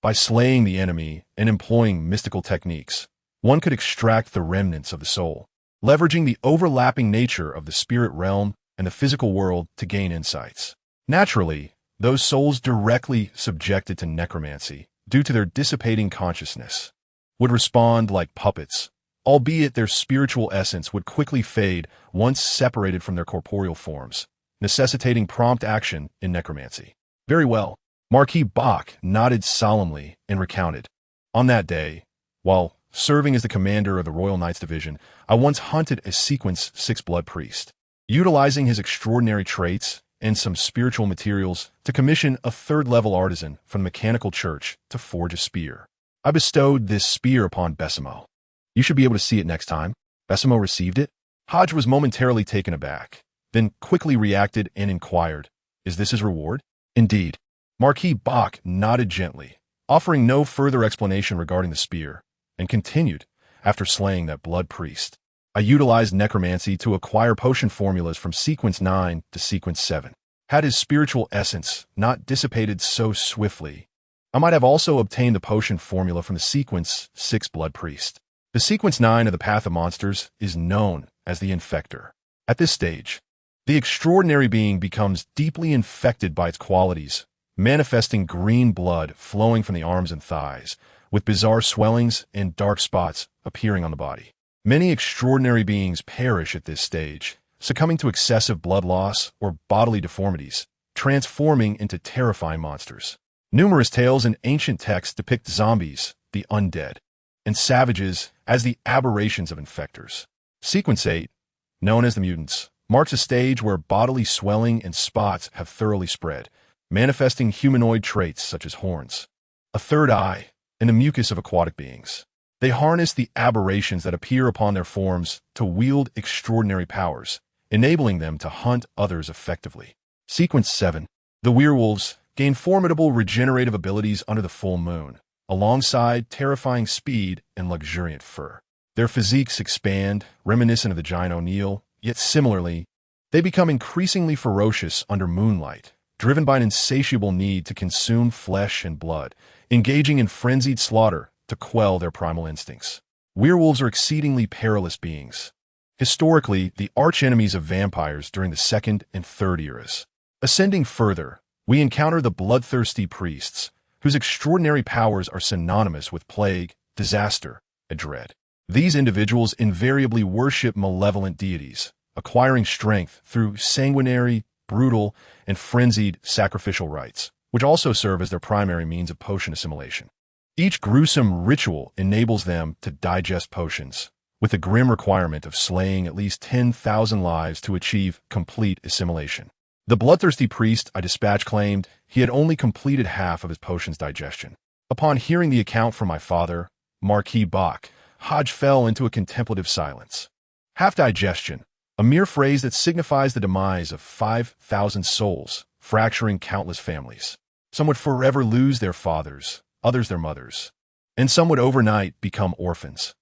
By slaying the enemy and employing mystical techniques, one could extract the remnants of the soul, leveraging the overlapping nature of the spirit realm and the physical world to gain insights. Naturally, those souls directly subjected to necromancy, due to their dissipating consciousness, would respond like puppets, albeit their spiritual essence would quickly fade once separated from their corporeal forms, necessitating prompt action in necromancy. "Very well." Marquis Bach nodded solemnly and recounted, "On that day, while serving as the commander of the Royal Knights Division, I once hunted a Sequence 6 blood priest, utilizing his extraordinary traits and some spiritual materials to commission a third-level artisan from the mechanical church to forge a spear. I bestowed this spear upon Besimo. You should be able to see it next time." Besimo received it? Hodge was momentarily taken aback, then quickly reacted and inquired, "Is this his reward?" "Indeed." Marquis Bach nodded gently, offering no further explanation regarding the spear, and continued, "After slaying that blood priest, I utilized necromancy to acquire potion formulas from Sequence 9 to Sequence 7. Had his spiritual essence not dissipated so swiftly, I might have also obtained the potion formula from the Sequence 6 blood priest. The Sequence 9 of the Path of Monsters is known as the Infector. At this stage, The extraordinary being becomes deeply infected by its qualities, manifesting green blood flowing from the arms and thighs, with bizarre swellings and dark spots appearing on the body. Many extraordinary beings perish at this stage, succumbing to excessive blood loss or bodily deformities, transforming into terrifying monsters. Numerous tales in ancient texts depict zombies, the undead, and savages as the aberrations of infectors. Sequence 8, known as the mutants, marks a stage where bodily swelling and spots have thoroughly spread, manifesting humanoid traits such as horns, a third eye, and the mucus of aquatic beings. They harness the aberrations that appear upon their forms to wield extraordinary powers, enabling them to hunt others effectively. Sequence 7. The werewolves gain formidable regenerative abilities under the full moon, alongside terrifying speed and luxuriant fur. Their physiques expand, reminiscent of the giant O'Neill, yet similarly, they become increasingly ferocious under moonlight, driven by an insatiable need to consume flesh and blood, engaging in frenzied slaughter to quell their primal instincts. Werewolves are exceedingly perilous beings, historically the archenemies of vampires during the Second and Third eras. Ascending further, we encounter the bloodthirsty priests, whose extraordinary powers are synonymous with plague, disaster, and dread. These individuals invariably worship malevolent deities, acquiring strength through sanguinary, brutal, and frenzied sacrificial rites, which also serve as their primary means of potion assimilation. Each gruesome ritual enables them to digest potions, with the grim requirement of slaying at least 10,000 lives to achieve complete assimilation. The bloodthirsty priest I dispatched claimed he had only completed half of his potion's digestion. Upon hearing the account from my father, Marquis Bach, Hodge fell into a contemplative silence. Half digestion, a mere phrase that signifies the demise of 5,000 souls, fracturing countless families. Some would forever lose their fathers, others their mothers, and some would overnight become orphans,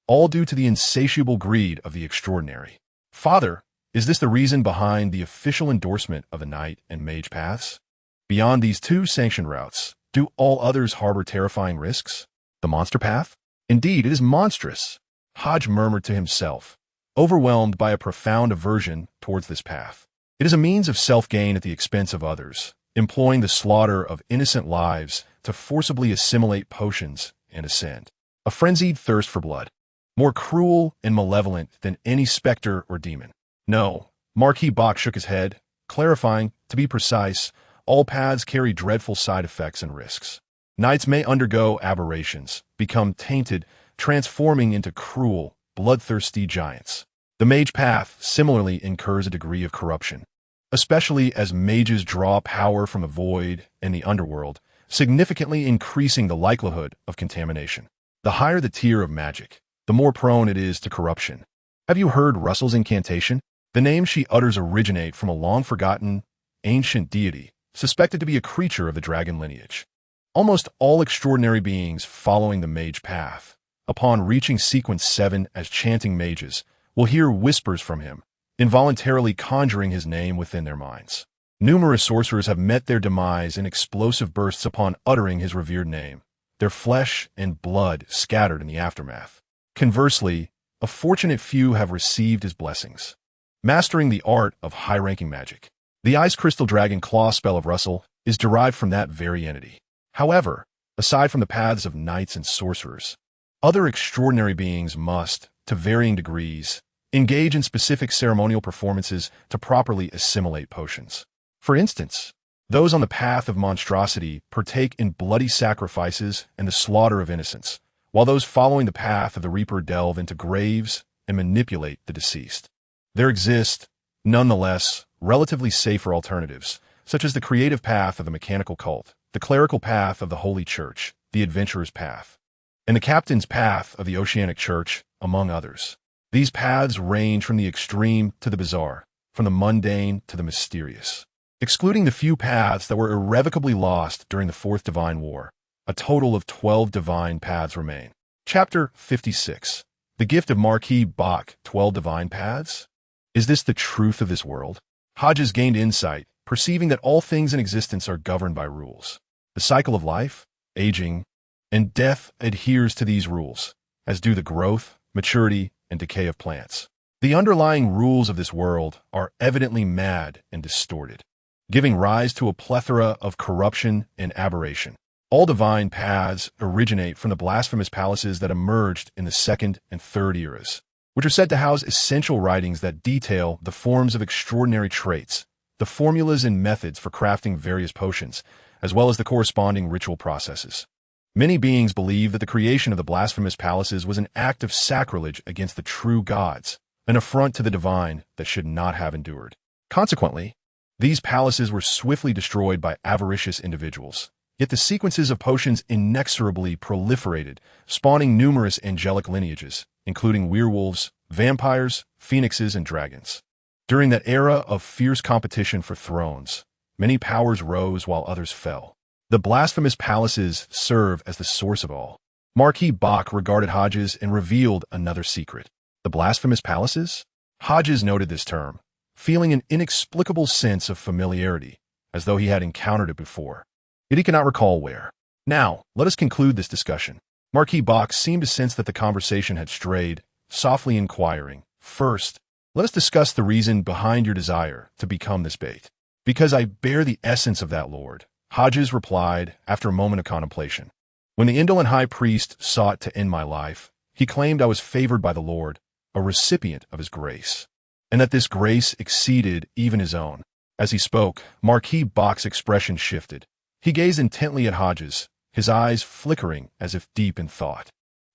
all due to the insatiable greed of the extraordinary. Father, is this the reason behind the official endorsement of the Knight and Mage paths? Beyond these two sanctioned routes, do all others harbor terrifying risks? The monster path? Indeed, it is monstrous, Hodge murmured to himself, overwhelmed by a profound aversion towards this path. It is a means of self-gain at the expense of others, employing the slaughter of innocent lives to forcibly assimilate potions and ascend. A frenzied thirst for blood, more cruel and malevolent than any specter or demon. No, Marquis Bach shook his head, clarifying, to be precise, all paths carry dreadful side effects and risks. Knights may undergo aberrations, become tainted, transforming into cruel, bloodthirsty giants. The mage path similarly incurs a degree of corruption, especially as mages draw power from the void and the underworld, significantly increasing the likelihood of contamination. The higher the tier of magic, the more prone it is to corruption. Have you heard Russell's incantation? The names she utters originate from a long-forgotten, ancient deity, suspected to be a creature of the dragon lineage. Almost all extraordinary beings following the mage path, upon reaching sequence 7 as chanting mages, will hear whispers from him, involuntarily conjuring his name within their minds. Numerous sorcerers have met their demise in explosive bursts upon uttering his revered name, their flesh and blood scattered in the aftermath. Conversely, a fortunate few have received his blessings, mastering the art of high-ranking magic. The Ice Crystal Dragon Claw spell of Russell is derived from that very entity. However, aside from the paths of knights and sorcerers, other extraordinary beings must, to varying degrees, engage in specific ceremonial performances to properly assimilate potions. For instance, those on the path of monstrosity partake in bloody sacrifices and the slaughter of innocents, while those following the path of the Reaper delve into graves and manipulate the deceased. There exist, nonetheless, relatively safer alternatives, such as the creative path of the mechanical cult, the clerical path of the Holy Church, the adventurer's path, and the captain's path of the Oceanic Church, among others. These paths range from the extreme to the bizarre, from the mundane to the mysterious. Excluding the few paths that were irrevocably lost during the Fourth Divine War, a total of 12 divine paths remain. Chapter 56. The Gift of Marquis Bach, 12 Divine Paths? Is this the truth of this world? Hodges gained insight, perceiving that all things in existence are governed by rules. The cycle of life, aging, and death adheres to these rules, as do the growth, maturity, and decay of plants. The underlying rules of this world are evidently mad and distorted, giving rise to a plethora of corruption and aberration. All divine paths originate from the blasphemous palaces that emerged in the Second and Third eras, which are said to house essential writings that detail the forms of extraordinary traits, the formulas and methods for crafting various potions, as well as the corresponding ritual processes. Many beings believe that the creation of the blasphemous palaces was an act of sacrilege against the true gods, an affront to the divine that should not have endured. Consequently, these palaces were swiftly destroyed by avaricious individuals. Yet the sequences of potions inexorably proliferated, spawning numerous angelic lineages, including werewolves, vampires, phoenixes, and dragons. During that era of fierce competition for thrones, many powers rose while others fell. The blasphemous palaces serve as the source of all. Marquis Bach regarded Hodges and revealed another secret. The blasphemous palaces? Hodges noted this term, feeling an inexplicable sense of familiarity, as though he had encountered it before. Yet he cannot recall where. Now, let us conclude this discussion. Marquis Bach seemed to sense that the conversation had strayed, softly inquiring, "First, let us discuss the reason behind your desire to become this bait." "Because I bear the essence of that lord," Hodges replied after a moment of contemplation. "When the indolent high priest sought to end my life, he claimed I was favored by the Lord, a recipient of his grace, and that this grace exceeded even his own." As he spoke, Marquis Bach's expression shifted. He gazed intently at Hodges, his eyes flickering as if deep in thought.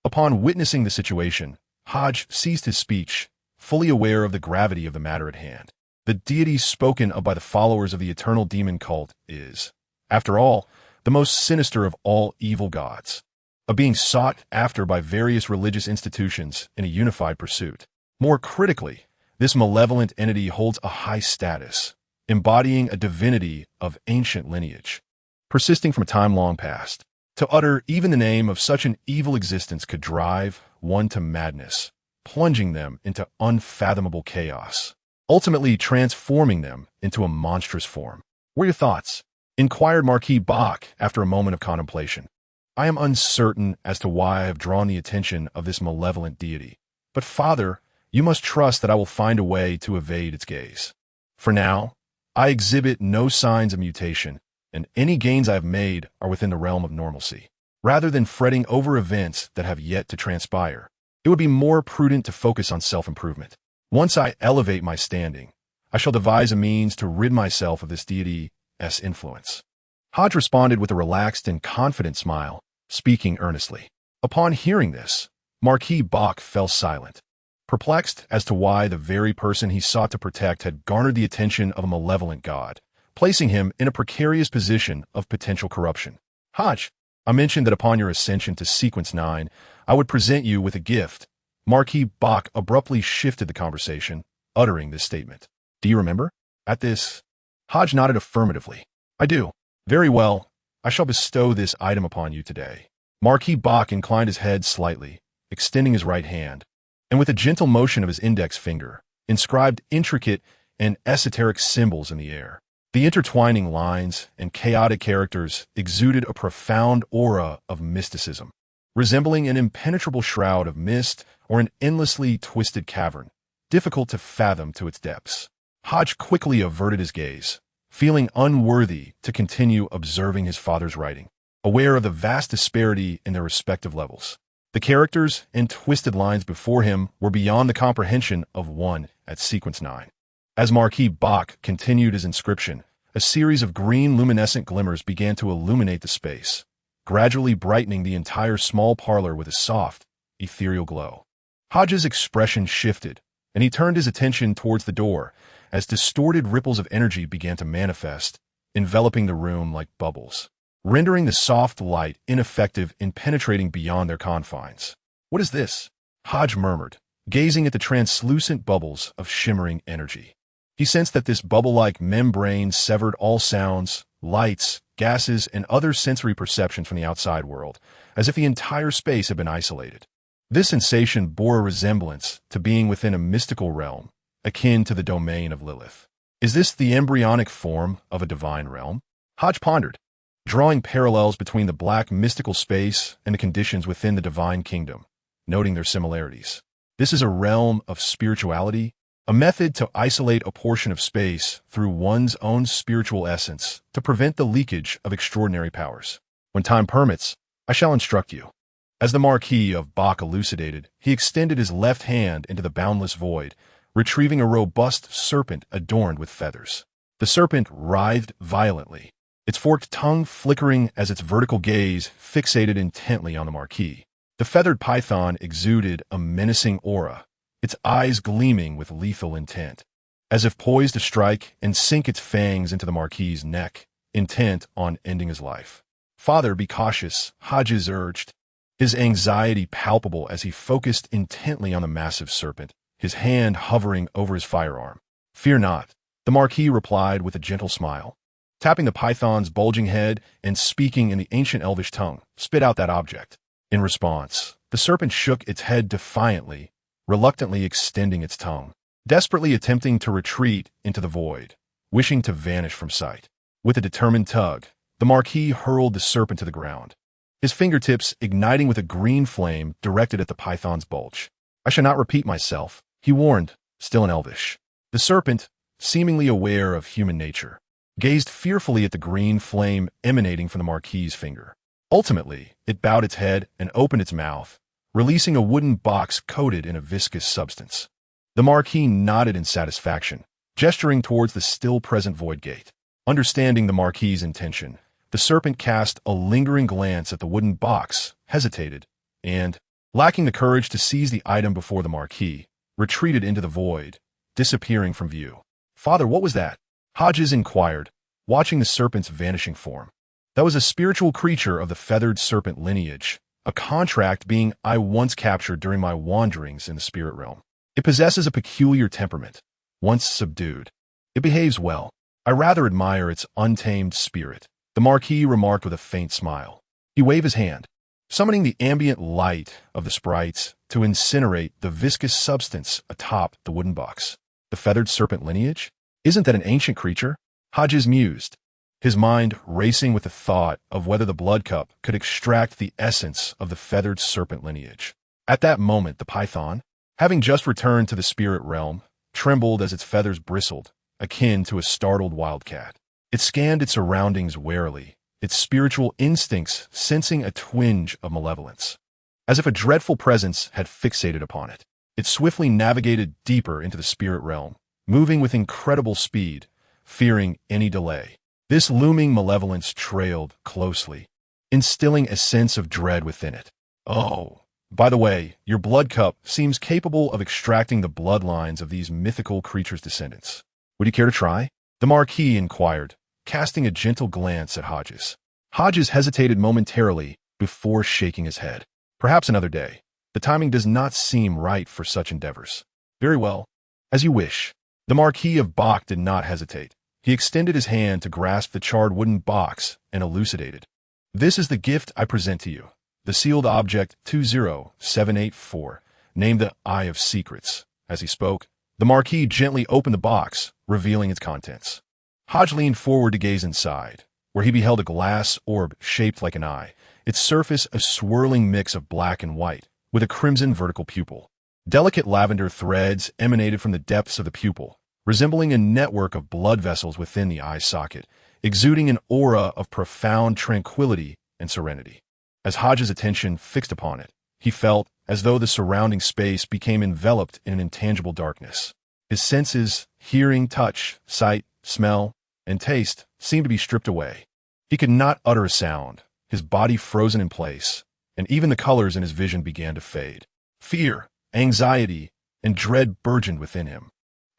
Upon witnessing the situation, Hodge ceased his speech, fully aware of the gravity of the matter at hand. The deity spoken of by the followers of the eternal demon cult is, after all, the most sinister of all evil gods, a being sought after by various religious institutions in a unified pursuit. More critically, this malevolent entity holds a high status, embodying a divinity of ancient lineage, persisting from a time long past. To utter even the name of such an evil existence could drive one to madness, plunging them into unfathomable chaos, ultimately transforming them into a monstrous form. "What are your thoughts?" inquired Marquis Bach after a moment of contemplation. "I am uncertain as to why I have drawn the attention of this malevolent deity, but Father, you must trust that I will find a way to evade its gaze. For now, I exhibit no signs of mutation, and any gains I have made are within the realm of normalcy. Rather than fretting over events that have yet to transpire, it would be more prudent to focus on self-improvement. Once I elevate my standing, I shall devise a means to rid myself of this deity's influence." Hodge responded with a relaxed and confident smile, speaking earnestly. Upon hearing this, Marquis Bach fell silent, perplexed as to why the very person he sought to protect had garnered the attention of a malevolent god, placing him in a precarious position of potential corruption. "Hodge, I mentioned that upon your ascension to Sequence 9, I would present you with a gift." Marquis Bach abruptly shifted the conversation, uttering this statement. "Do you remember?" At this, Hodge nodded affirmatively. "I do. Very well. I shall bestow this item upon you today." Marquis Bach inclined his head slightly, extending his right hand, and with a gentle motion of his index finger, inscribed intricate and esoteric symbols in the air. The intertwining lines and chaotic characters exuded a profound aura of mysticism, resembling an impenetrable shroud of mist or an endlessly twisted cavern, difficult to fathom to its depths. Hodge quickly averted his gaze, feeling unworthy to continue observing his father's writing, aware of the vast disparity in their respective levels. The characters and twisted lines before him were beyond the comprehension of one at Sequence 9. As Marquis Bach continued his inscription, a series of green luminescent glimmers began to illuminate the space, gradually brightening the entire small parlor with a soft, ethereal glow. Hodges' expression shifted, and he turned his attention towards the door as distorted ripples of energy began to manifest, enveloping the room like bubbles, rendering the soft light ineffective in penetrating beyond their confines. "What is this?" Hodge murmured, gazing at the translucent bubbles of shimmering energy. He sensed that this bubble-like membrane severed all sounds, lights, gases, and other sensory perceptions from the outside world, as if the entire space had been isolated. This sensation bore a resemblance to being within a mystical realm, akin to the domain of Lilith. Is this the embryonic form of a divine realm? Hodge pondered, drawing parallels between the black mystical space and the conditions within the divine kingdom, noting their similarities. This is a realm of spirituality, a method to isolate a portion of space through one's own spiritual essence to prevent the leakage of extraordinary powers. When time permits, I shall instruct you. As the Marquis of Bach elucidated, he extended his left hand into the boundless void, retrieving a robust serpent adorned with feathers. The serpent writhed violently, its forked tongue flickering as its vertical gaze fixated intently on the Marquis. The feathered python exuded a menacing aura, its eyes gleaming with lethal intent, as if poised to strike and sink its fangs into the Marquis's neck, intent on ending his life. "Father, be cautious," Hodges urged, his anxiety palpable as he focused intently on the massive serpent, his hand hovering over his firearm. "Fear not," the Marquis replied with a gentle smile. Tapping the python's bulging head and speaking in the ancient Elvish tongue, "Spit out that object." In response, the serpent shook its head defiantly, reluctantly extending its tongue, desperately attempting to retreat into the void, wishing to vanish from sight. With a determined tug, the Marquis hurled the serpent to the ground, his fingertips igniting with a green flame directed at the python's bulge. "I shall not repeat myself," he warned, still in Elvish. The serpent, seemingly aware of human nature, gazed fearfully at the green flame emanating from the Marquis's finger. Ultimately, it bowed its head and opened its mouth, releasing a wooden box coated in a viscous substance. The Marquis nodded in satisfaction, gesturing towards the still-present void gate. Understanding the Marquis's intention, the serpent cast a lingering glance at the wooden box, hesitated, and, lacking the courage to seize the item before the Marquis, retreated into the void, disappearing from view. "Father, what was that?" Hodges inquired, watching the serpent's vanishing form. "That was a spiritual creature of the feathered serpent lineage, a contract being I once captured during my wanderings in the spirit realm. It possesses a peculiar temperament. Once subdued, it behaves well. I rather admire its untamed spirit," the Marquis remarked with a faint smile. He waved his hand, summoning the ambient light of the sprites to incinerate the viscous substance atop the wooden box. "The feathered serpent lineage? Isn't that an ancient creature?" Hodges mused, his mind racing with the thought of whether the blood cup could extract the essence of the feathered serpent lineage. At that moment, the python, having just returned to the spirit realm, trembled as its feathers bristled, akin to a startled wildcat. It scanned its surroundings warily, its spiritual instincts sensing a twinge of malevolence. As if a dreadful presence had fixated upon it, it swiftly navigated deeper into the spirit realm, moving with incredible speed, fearing any delay. This looming malevolence trailed closely, instilling a sense of dread within it. "Oh, by the way, your blood cup seems capable of extracting the bloodlines of these mythical creatures' descendants. Would you care to try?" the Marquis inquired, casting a gentle glance at Hodges. Hodges hesitated momentarily before shaking his head. "Perhaps another day. The timing does not seem right for such endeavors." "Very well. As you wish." The Marquis of Bach did not hesitate. He extended his hand to grasp the charred wooden box and elucidated. "This is the gift I present to you, the sealed object 20784, named the Eye of Secrets." As he spoke, the Marquis gently opened the box, revealing its contents. Hodge leaned forward to gaze inside, where he beheld a glass orb shaped like an eye, its surface a swirling mix of black and white, with a crimson vertical pupil. Delicate lavender threads emanated from the depths of the pupil, resembling a network of blood vessels within the eye socket, exuding an aura of profound tranquility and serenity. As Hodges' attention fixed upon it, he felt as though the surrounding space became enveloped in an intangible darkness. His senses, hearing, touch, sight, smell, and taste, seemed to be stripped away. He could not utter a sound, his body frozen in place, and even the colors in his vision began to fade. Fear, anxiety, and dread burgeoned within him.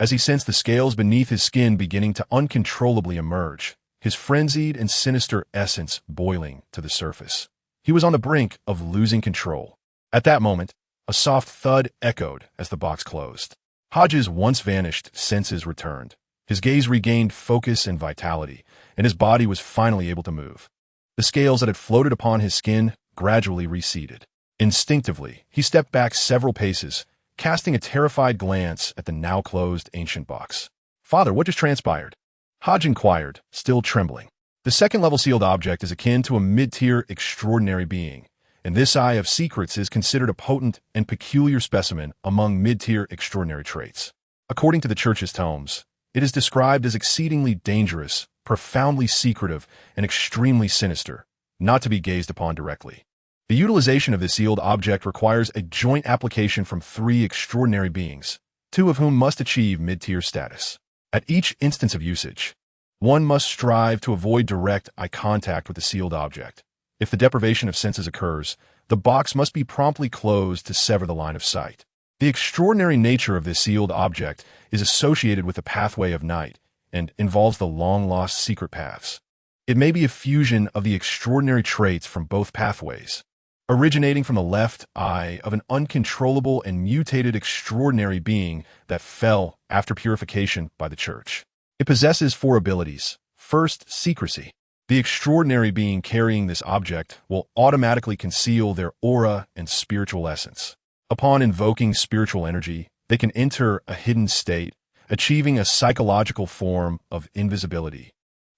As he sensed the scales beneath his skin beginning to uncontrollably emerge, his frenzied and sinister essence boiling to the surface. He was on the brink of losing control. At that moment, a soft thud echoed as the box closed. Hodges' once vanished senses returned. His gaze regained focus and vitality, and his body was finally able to move. The scales that had floated upon his skin gradually receded. Instinctively, he stepped back several paces, casting a terrified glance at the now-closed ancient box. "Father, what just transpired?" Hodge inquired, still trembling. "The second-level sealed object is akin to a mid-tier extraordinary being. and this Eye of Secrets is considered a potent and peculiar specimen among mid-tier extraordinary traits. According to the Church's tomes, it is described as exceedingly dangerous, profoundly secretive, and extremely sinister, not to be gazed upon directly. The utilization of this sealed object requires a joint application from 3 extraordinary beings, 2 of whom must achieve mid-tier status. At each instance of usage, one must strive to avoid direct eye contact with the sealed object. If the deprivation of senses occurs, the box must be promptly closed to sever the line of sight. The extraordinary nature of this sealed object is associated with the pathway of night and involves the long-lost secret paths. It may be a fusion of the extraordinary traits from both pathways, originating from the left eye of an uncontrollable and mutated extraordinary being that fell after purification by the Church. It possesses 4 abilities. First, secrecy. The extraordinary being carrying this object will automatically conceal their aura and spiritual essence. Upon invoking spiritual energy, they can enter a hidden state, achieving a psychological form of invisibility,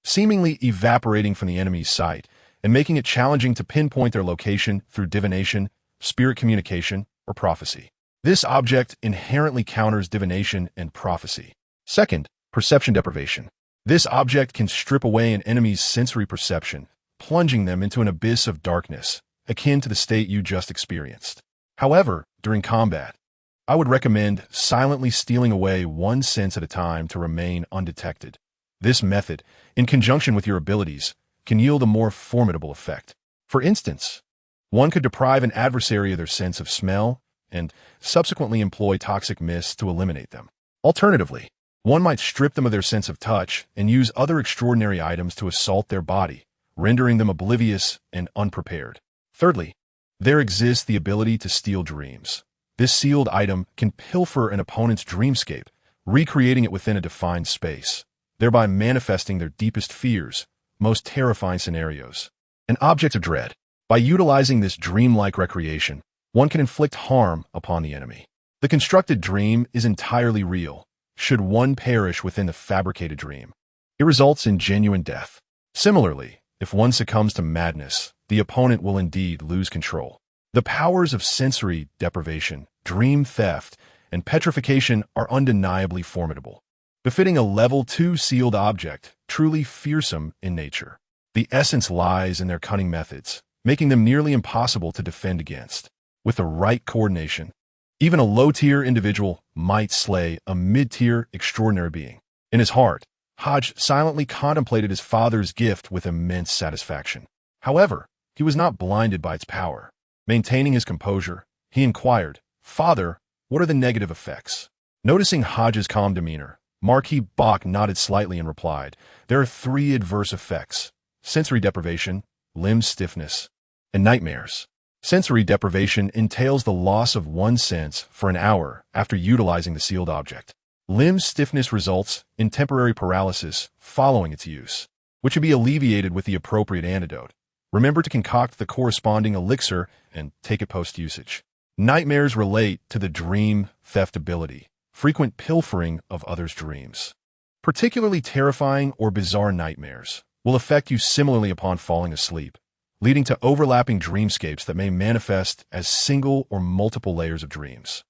seemingly evaporating from the enemy's sight and making it challenging to pinpoint their location through divination, spirit communication, or prophecy. This object inherently counters divination and prophecy. Second, perception deprivation. This object can strip away an enemy's sensory perception, plunging them into an abyss of darkness, akin to the state you just experienced. However, during combat, I would recommend silently stealing away one sense at a time to remain undetected. This method, in conjunction with your abilities, can yield a more formidable effect. For instance, one could deprive an adversary of their sense of smell and subsequently employ toxic mists to eliminate them. Alternatively, one might strip them of their sense of touch and use other extraordinary items to assault their body, rendering them oblivious and unprepared. Thirdly, there exists the ability to steal dreams. This sealed item can pilfer an opponent's dreamscape, recreating it within a defined space, thereby manifesting their deepest fears, most terrifying scenarios. An object of dread. By utilizing this dreamlike recreation, one can inflict harm upon the enemy. The constructed dream is entirely real, should one perish within the fabricated dream. It results in genuine death. Similarly, if one succumbs to madness, the opponent will indeed lose control. The powers of sensory deprivation, dream theft, and petrification are undeniably formidable, befitting a level 2 sealed object, truly fearsome in nature. The essence lies in their cunning methods, making them nearly impossible to defend against. With the right coordination, even a low-tier individual might slay a mid-tier extraordinary being. In his heart, Hodge silently contemplated his father's gift with immense satisfaction. However, he was not blinded by its power. Maintaining his composure, he inquired, "Father, what are the negative effects?" Noticing Hodge's calm demeanor, Marquis Bach nodded slightly and replied, "There are 3 adverse effects: sensory deprivation, limb stiffness, and nightmares." Sensory deprivation entails the loss of one sense for an hour after utilizing the sealed object. Limb stiffness results in temporary paralysis following its use, which should be alleviated with the appropriate antidote. Remember to concoct the corresponding elixir and take it post-usage. Nightmares relate to the dream theft ability, frequent pilfering of others' dreams. Particularly terrifying or bizarre nightmares will affect you similarly upon falling asleep, leading to overlapping dreamscapes that may manifest as single or multiple layers of dreams.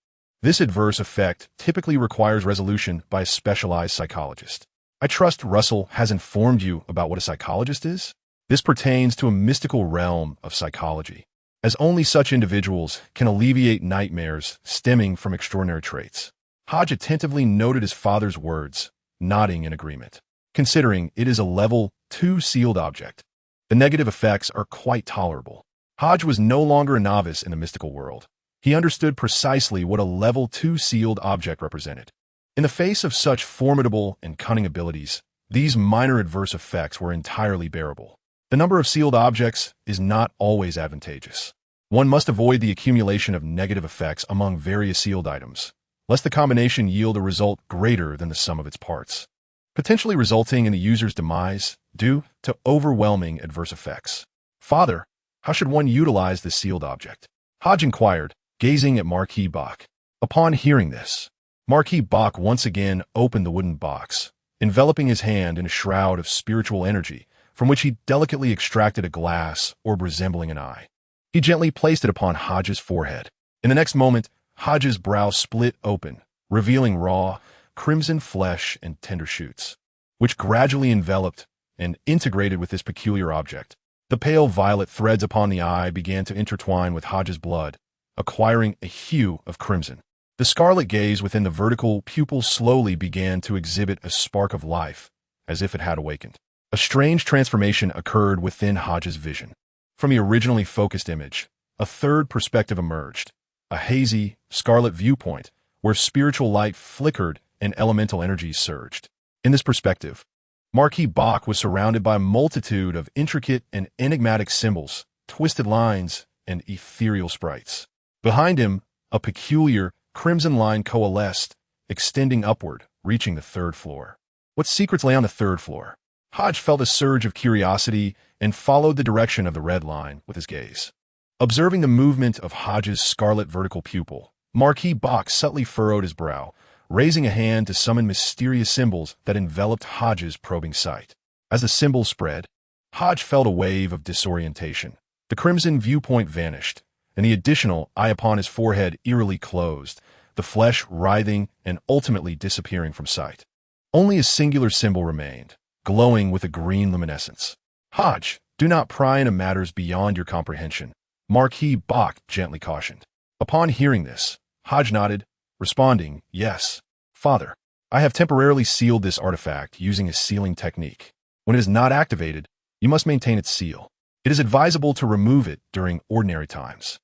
This adverse effect typically requires resolution by a specialized psychologist. I trust Russell has informed you about what a psychologist is. This pertains to a mystical realm of psychology, as only such individuals can alleviate nightmares stemming from extraordinary traits. Hodge attentively noted his father's words, nodding in agreement. Considering it is a level 2 sealed object, the negative effects are quite tolerable. Hodge was no longer a novice in the mystical world. He understood precisely what a level 2 sealed object represented. In the face of such formidable and cunning abilities, these minor adverse effects were entirely bearable. The number of sealed objects is not always advantageous. One must avoid the accumulation of negative effects among various sealed items, lest the combination yield a result greater than the sum of its parts, potentially resulting in the user's demise due to overwhelming adverse effects. "Father, how should one utilize this sealed object?" Hodge inquired, gazing at Marquis Bach. Upon hearing this, Marquis Bach once again opened the wooden box, enveloping his hand in a shroud of spiritual energy, from which he delicately extracted a glass orb resembling an eye. He gently placed it upon Hodges' forehead. In the next moment, Hodges' brow split open, revealing raw, crimson flesh and tender shoots, which gradually enveloped and integrated with this peculiar object. The pale violet threads upon the eye began to intertwine with Hodges' blood, acquiring a hue of crimson. The scarlet gaze within the vertical pupil slowly began to exhibit a spark of life, as if it had awakened. A strange transformation occurred within Hodges' vision. From the originally focused image, a third perspective emerged, a hazy, scarlet viewpoint where spiritual light flickered and elemental energies surged. In this perspective, Marquis Bach was surrounded by a multitude of intricate and enigmatic symbols, twisted lines, and ethereal sprites. Behind him, a peculiar, crimson line coalesced, extending upward, reaching the third floor. What secrets lay on the third floor? Hodge felt a surge of curiosity and followed the direction of the red line with his gaze. Observing the movement of Hodges' scarlet vertical pupil, Marquis Bach subtly furrowed his brow, raising a hand to summon mysterious symbols that enveloped Hodges' probing sight. As the symbols spread, Hodge felt a wave of disorientation. The crimson viewpoint vanished, and the additional eye upon his forehead eerily closed, the flesh writhing and ultimately disappearing from sight. Only a singular symbol remained, glowing with a green luminescence. Hodge, do not pry into matters beyond your comprehension, Marquis Bach gently cautioned. Upon hearing this, Hodge nodded, responding, yes, Father. I have temporarily sealed this artifact using a sealing technique. When it is not activated, you must maintain its seal. It is advisable to remove it during ordinary times,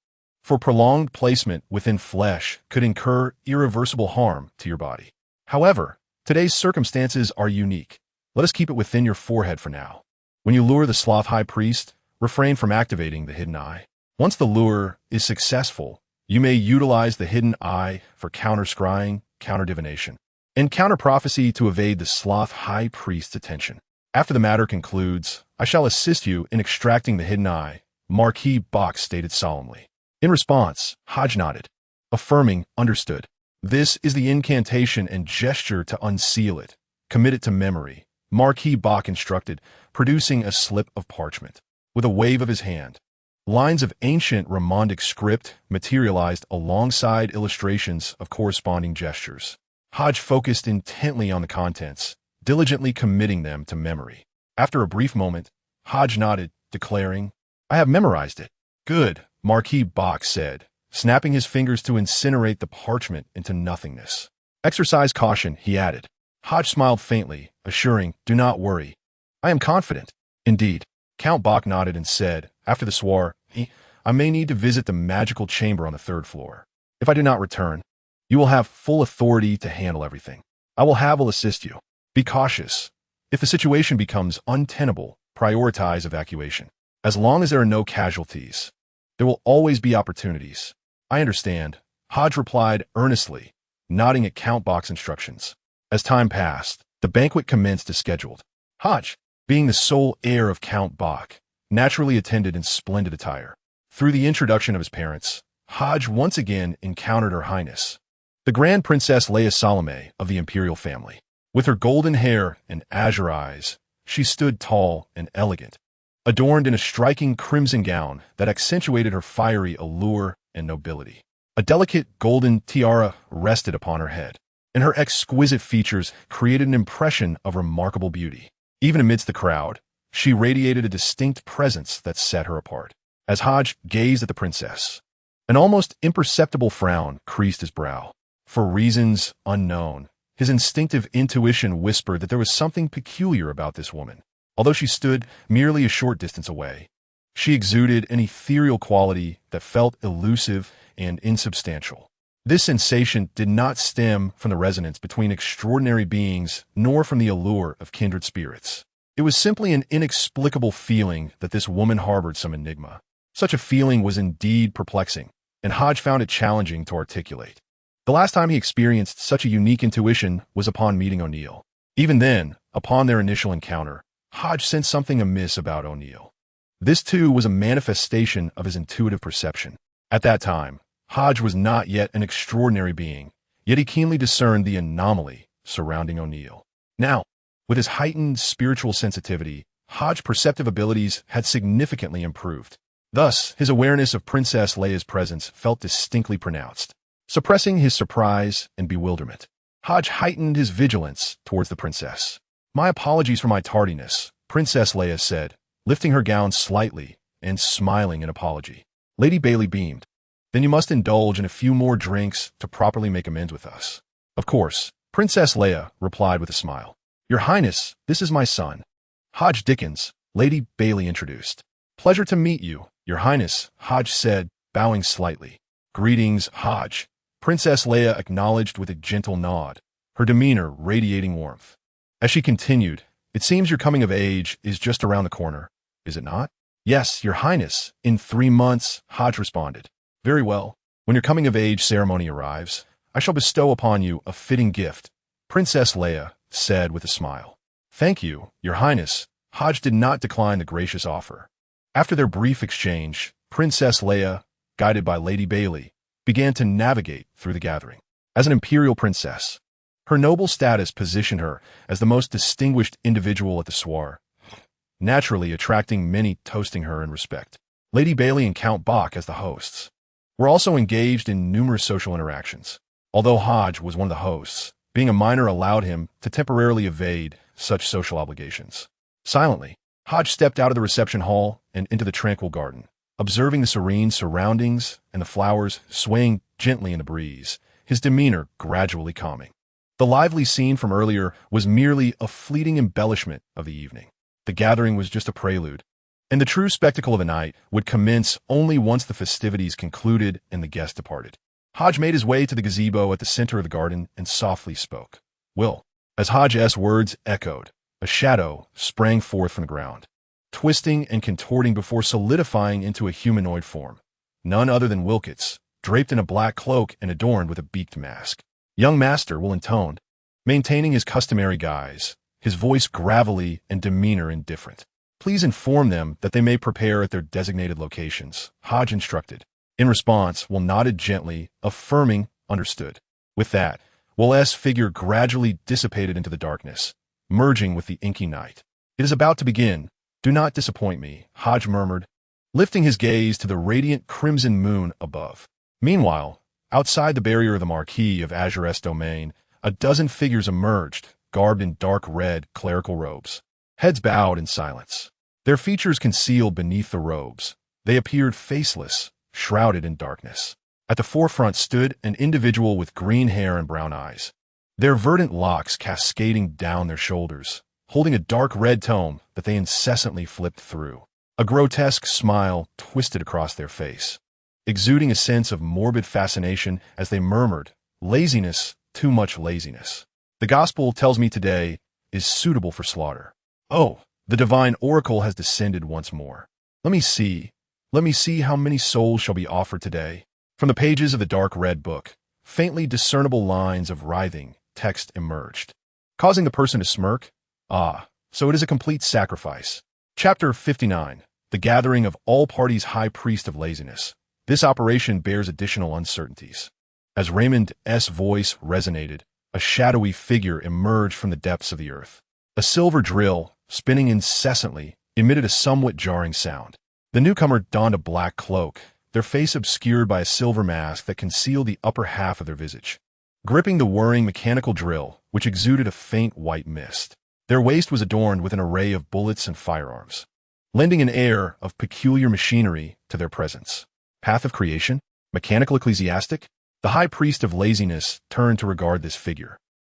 for prolonged placement within flesh could incur irreversible harm to your body. However, today's circumstances are unique. Let us keep it within your forehead for now. When you lure the Sloth High Priest, refrain from activating the hidden eye. Once the lure is successful, you may utilize the hidden eye for counter-scrying, counter-divination, and counter-prophecy to evade the Sloth High Priest's attention. After the matter concludes, I shall assist you in extracting the hidden eye, Marquis Bach stated solemnly. In response, Hodge nodded, affirming, understood. This is the incantation and gesture to unseal it. Commit it to memory, Marquis Bach instructed, producing a slip of parchment. With a wave of his hand, lines of ancient Romandic script materialized alongside illustrations of corresponding gestures. Hodge focused intently on the contents, diligently committing them to memory. After a brief moment, Hodge nodded, declaring, I have memorized it. Good, Marquis Bach said, snapping his fingers to incinerate the parchment into nothingness. Exercise caution, he added. Hodge smiled faintly, assuring, do not worry. I am confident. Indeed. Count Bach nodded and said, after the soir, I may need to visit the magical chamber on the third floor. If I do not return, you will have full authority to handle everything. I will assist you. Be cautious. If the situation becomes untenable, prioritize evacuation. As long as there are no casualties, there will always be opportunities. I understand, Hodge replied earnestly, nodding at Count Bach's instructions. As time passed, the banquet commenced as scheduled. Hodge, being the sole heir of Count Bach, naturally attended in splendid attire. Through the introduction of his parents, Hodge once again encountered Her Highness, the Grand Princess Leia Salome of the imperial family. With her golden hair and azure eyes, she stood tall and elegant, adorned in a striking crimson gown that accentuated her fiery allure and nobility. A delicate golden tiara rested upon her head, and her exquisite features created an impression of remarkable beauty. Even amidst the crowd, she radiated a distinct presence that set her apart. As Hodge gazed at the princess, an almost imperceptible frown creased his brow. For reasons unknown, his instinctive intuition whispered that there was something peculiar about this woman. Although she stood merely a short distance away, she exuded an ethereal quality that felt elusive and insubstantial. This sensation did not stem from the resonance between extraordinary beings nor from the allure of kindred spirits. It was simply an inexplicable feeling that this woman harbored some enigma. Such a feeling was indeed perplexing, and Hodge found it challenging to articulate. The last time he experienced such a unique intuition was upon meeting O'Neill. Even then, upon their initial encounter, Hodge sensed something amiss about O'Neill. This too was a manifestation of his intuitive perception. At that time, Hodge was not yet an extraordinary being, yet he keenly discerned the anomaly surrounding O'Neill. Now, with his heightened spiritual sensitivity, Hodge's perceptive abilities had significantly improved. Thus, his awareness of Princess Leia's presence felt distinctly pronounced, suppressing his surprise and bewilderment. Hodge heightened his vigilance towards the princess. "My apologies for my tardiness," Princess Leia said, lifting her gown slightly and smiling in apology. Lady Bailey beamed. "Then you must indulge in a few more drinks to properly make amends with us." "Of course," Princess Leia replied with a smile. "Your Highness, this is my son, Hodge Dickens," Lady Bailey introduced. "Pleasure to meet you, Your Highness," Hodge said, bowing slightly. "Greetings, Hodge," Princess Leia acknowledged with a gentle nod, her demeanor radiating warmth. As she continued, "It seems your coming of age is just around the corner, is it not?" "Yes, Your Highness, in 3 months," Hodge responded. "Very well. When your coming of age ceremony arrives, I shall bestow upon you a fitting gift," Princess Leia said with a smile. "Thank you, Your Highness." Hodge did not decline the gracious offer. After their brief exchange, Princess Leia, guided by Lady Bailey, began to navigate through the gathering. As an imperial princess, her noble status positioned her as the most distinguished individual at the soir, naturally attracting many toasting her in respect. Lady Bailey and Count Bach, as the hosts, were also engaged in numerous social interactions. Although Hodge was one of the hosts, being a minor allowed him to temporarily evade such social obligations. Silently, Hodge stepped out of the reception hall and into the tranquil garden, observing the serene surroundings and the flowers swaying gently in the breeze, his demeanor gradually calming. The lively scene from earlier was merely a fleeting embellishment of the evening. The gathering was just a prelude, and the true spectacle of the night would commence only once the festivities concluded and the guests departed. Hodge made his way to the gazebo at the center of the garden and softly spoke. "Will." As Hodge's words echoed, a shadow sprang forth from the ground, twisting and contorting before solidifying into a humanoid form. None other than Wilkets, draped in a black cloak and adorned with a beaked mask. Young Master Will intoned, maintaining his customary guise, his voice gravelly and demeanor indifferent. "Please inform them that they may prepare at their designated locations," Hodge instructed. In response, Will nodded gently, affirming, "Understood." With that, Will's figure gradually dissipated into the darkness, merging with the inky night. "It is about to begin. Do not disappoint me," Hodge murmured, lifting his gaze to the radiant crimson moon above. Meanwhile, outside the barrier of the Marquis of Azure's domain, a dozen figures emerged, garbed in dark red clerical robes, heads bowed in silence. Their features concealed beneath the robes, they appeared faceless, shrouded in darkness. At the forefront stood an individual with green hair and brown eyes, their verdant locks cascading down their shoulders, holding a dark red tome that they incessantly flipped through. A grotesque smile twisted across their face, exuding a sense of morbid fascination as they murmured, "Laziness, too much laziness. The gospel tells me today is suitable for slaughter. Oh, the divine oracle has descended once more. Let me see how many souls shall be offered today." From the pages of the dark red book, faintly discernible lines of writhing text emerged, causing the person to smirk. "Ah, so it is a complete sacrifice." Chapter 59, The Gathering of All Parties High Priest of Laziness. This operation bears additional uncertainties. As Raymond's voice resonated, a shadowy figure emerged from the depths of the earth. A silver drill, spinning incessantly, emitted a somewhat jarring sound. The newcomer donned a black cloak, their face obscured by a silver mask that concealed the upper half of their visage. Gripping the whirring mechanical drill, which exuded a faint white mist, their waist was adorned with an array of bullets and firearms, lending an air of peculiar machinery to their presence. Path of creation? Mechanical ecclesiastic? The high priest of laziness turned to regard this figure,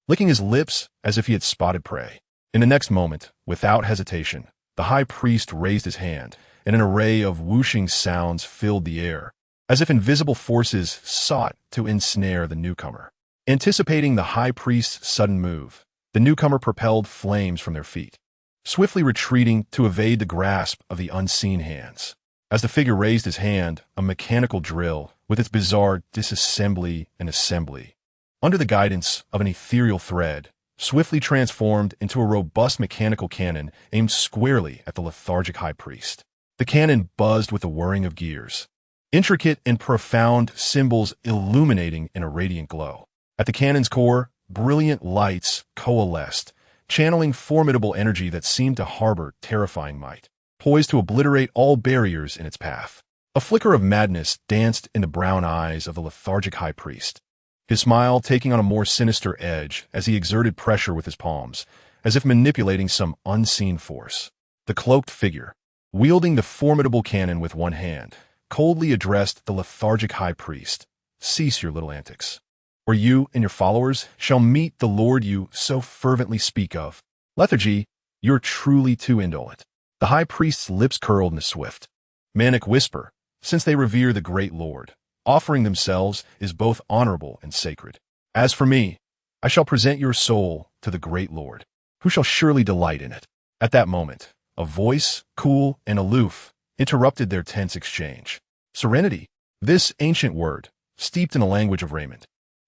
licking his lips as if he had spotted prey. In the next moment, without hesitation, the high priest raised his hand, and an array of whooshing sounds filled the air, as if invisible forces sought to ensnare the newcomer. Anticipating the high priest's sudden move, the newcomer propelled flames from their feet, swiftly retreating to evade the grasp of the unseen hands. As the figure raised his hand, a mechanical drill, with its bizarre disassembly and assembly, under the guidance of an ethereal thread, swiftly transformed into a robust mechanical cannon aimed squarely at the lethargic high priest. The cannon buzzed with the whirring of gears, intricate and profound symbols illuminating in a radiant glow. At the cannon's core, brilliant lights coalesced, channeling formidable energy that seemed to harbor terrifying might, poised to obliterate all barriers in its path. A flicker of madness danced in the brown eyes of the lethargic high priest, his smile taking on a more sinister edge as he exerted pressure with his palms, as if manipulating some unseen force. The cloaked figure, wielding the formidable cannon with one hand, coldly addressed the lethargic high priest. "Cease your little antics, or you and your followers shall meet the Lord you so fervently speak of. Lethargy, you're truly too indolent." The high priest's lips curled in a swift, manic whisper, since they revere the great Lord, offering themselves is both honorable and sacred. "As for me, I shall present your soul to the great Lord, who shall surely delight in it." At that moment, a voice, cool and aloof, interrupted their tense exchange. Serenity, this ancient word, steeped in the language of Raymond,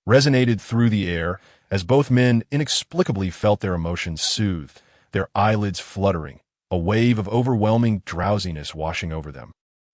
resonated through the air as both men inexplicably felt their emotions soothed, their eyelids fluttering, a wave of overwhelming drowsiness washing over them,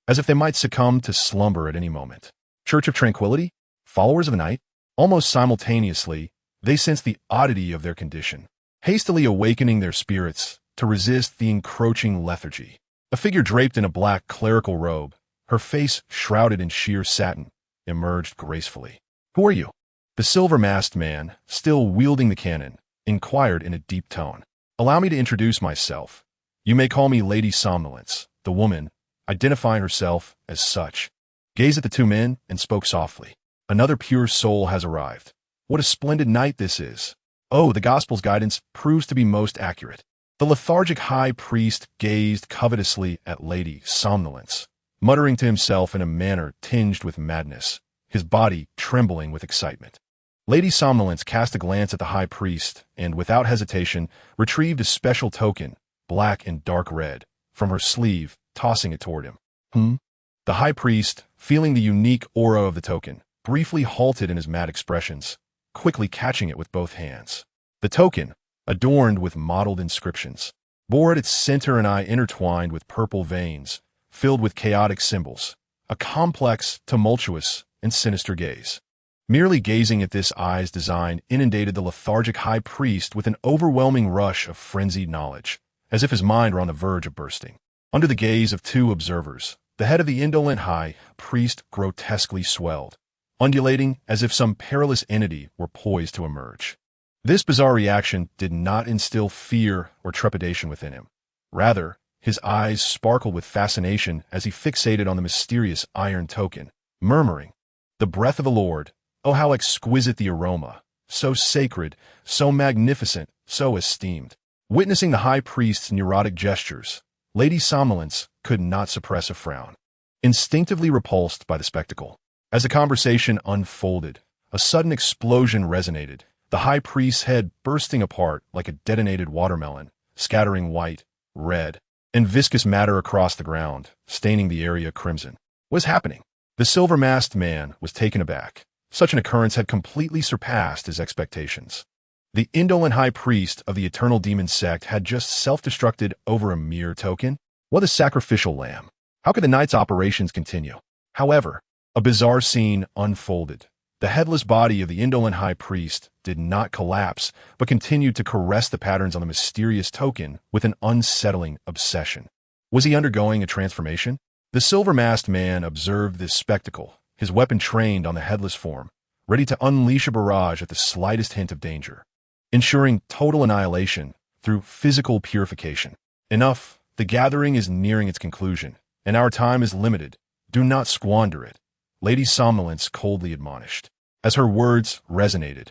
as if they might succumb to slumber at any moment. Church of Tranquility? Followers of the night? Almost simultaneously, they sensed the oddity of their condition, hastily awakening their spirits to resist the encroaching lethargy. A figure draped in a black clerical robe, her face shrouded in sheer satin, emerged gracefully. "Who are you?" The silver-masked man, still wielding the cannon, inquired in a deep tone. "Allow me to introduce myself. You may call me Lady Somnolence." The woman, identifying herself as such, gazed at the two men and spoke softly. "Another pure soul has arrived. What a splendid night this is. Oh, the Gospel's guidance proves to be most accurate." The lethargic high priest gazed covetously at Lady Somnolence, muttering to himself in a manner tinged with madness, his body trembling with excitement. Lady Somnolence cast a glance at the high priest and, without hesitation, retrieved a special token, black and dark red, from her sleeve, tossing it toward him. The high priest, feeling the unique aura of the token, briefly halted in his mad expressions, quickly catching it with both hands. The token, adorned with mottled inscriptions, bore at its center an eye intertwined with purple veins, filled with chaotic symbols, a complex, tumultuous, and sinister gaze. Merely gazing at this eye's design inundated the lethargic high priest with an overwhelming rush of frenzied knowledge, as if his mind were on the verge of bursting. Under the gaze of two observers, the head of the indolent high priest grotesquely swelled, undulating as if some perilous entity were poised to emerge. This bizarre reaction did not instill fear or trepidation within him. Rather, his eyes sparkled with fascination as he fixated on the mysterious iron token, murmuring, "The breath of the Lord, oh how exquisite the aroma, so sacred, so magnificent, so esteemed." Witnessing the high priest's neurotic gestures, Lady Somnolence could not suppress a frown, instinctively repulsed by the spectacle. As the conversation unfolded, a sudden explosion resonated, the high priest's head bursting apart like a detonated watermelon, scattering white, red, and viscous matter across the ground, staining the area crimson. What was happening? The silver-masked man was taken aback. Such an occurrence had completely surpassed his expectations. The indolent high priest of the eternal demon sect had just self-destructed over a mere token? What a sacrificial lamb! How could the night's operations continue? However, a bizarre scene unfolded. The headless body of the indolent high priest did not collapse, but continued to caress the patterns on the mysterious token with an unsettling obsession. Was he undergoing a transformation? The silver-masked man observed this spectacle, his weapon trained on the headless form, ready to unleash a barrage at the slightest hint of danger, ensuring total annihilation through physical purification. Enough, the gathering is nearing its conclusion, and our time is limited. Do not squander it, Lady Somnolence coldly admonished. As her words resonated,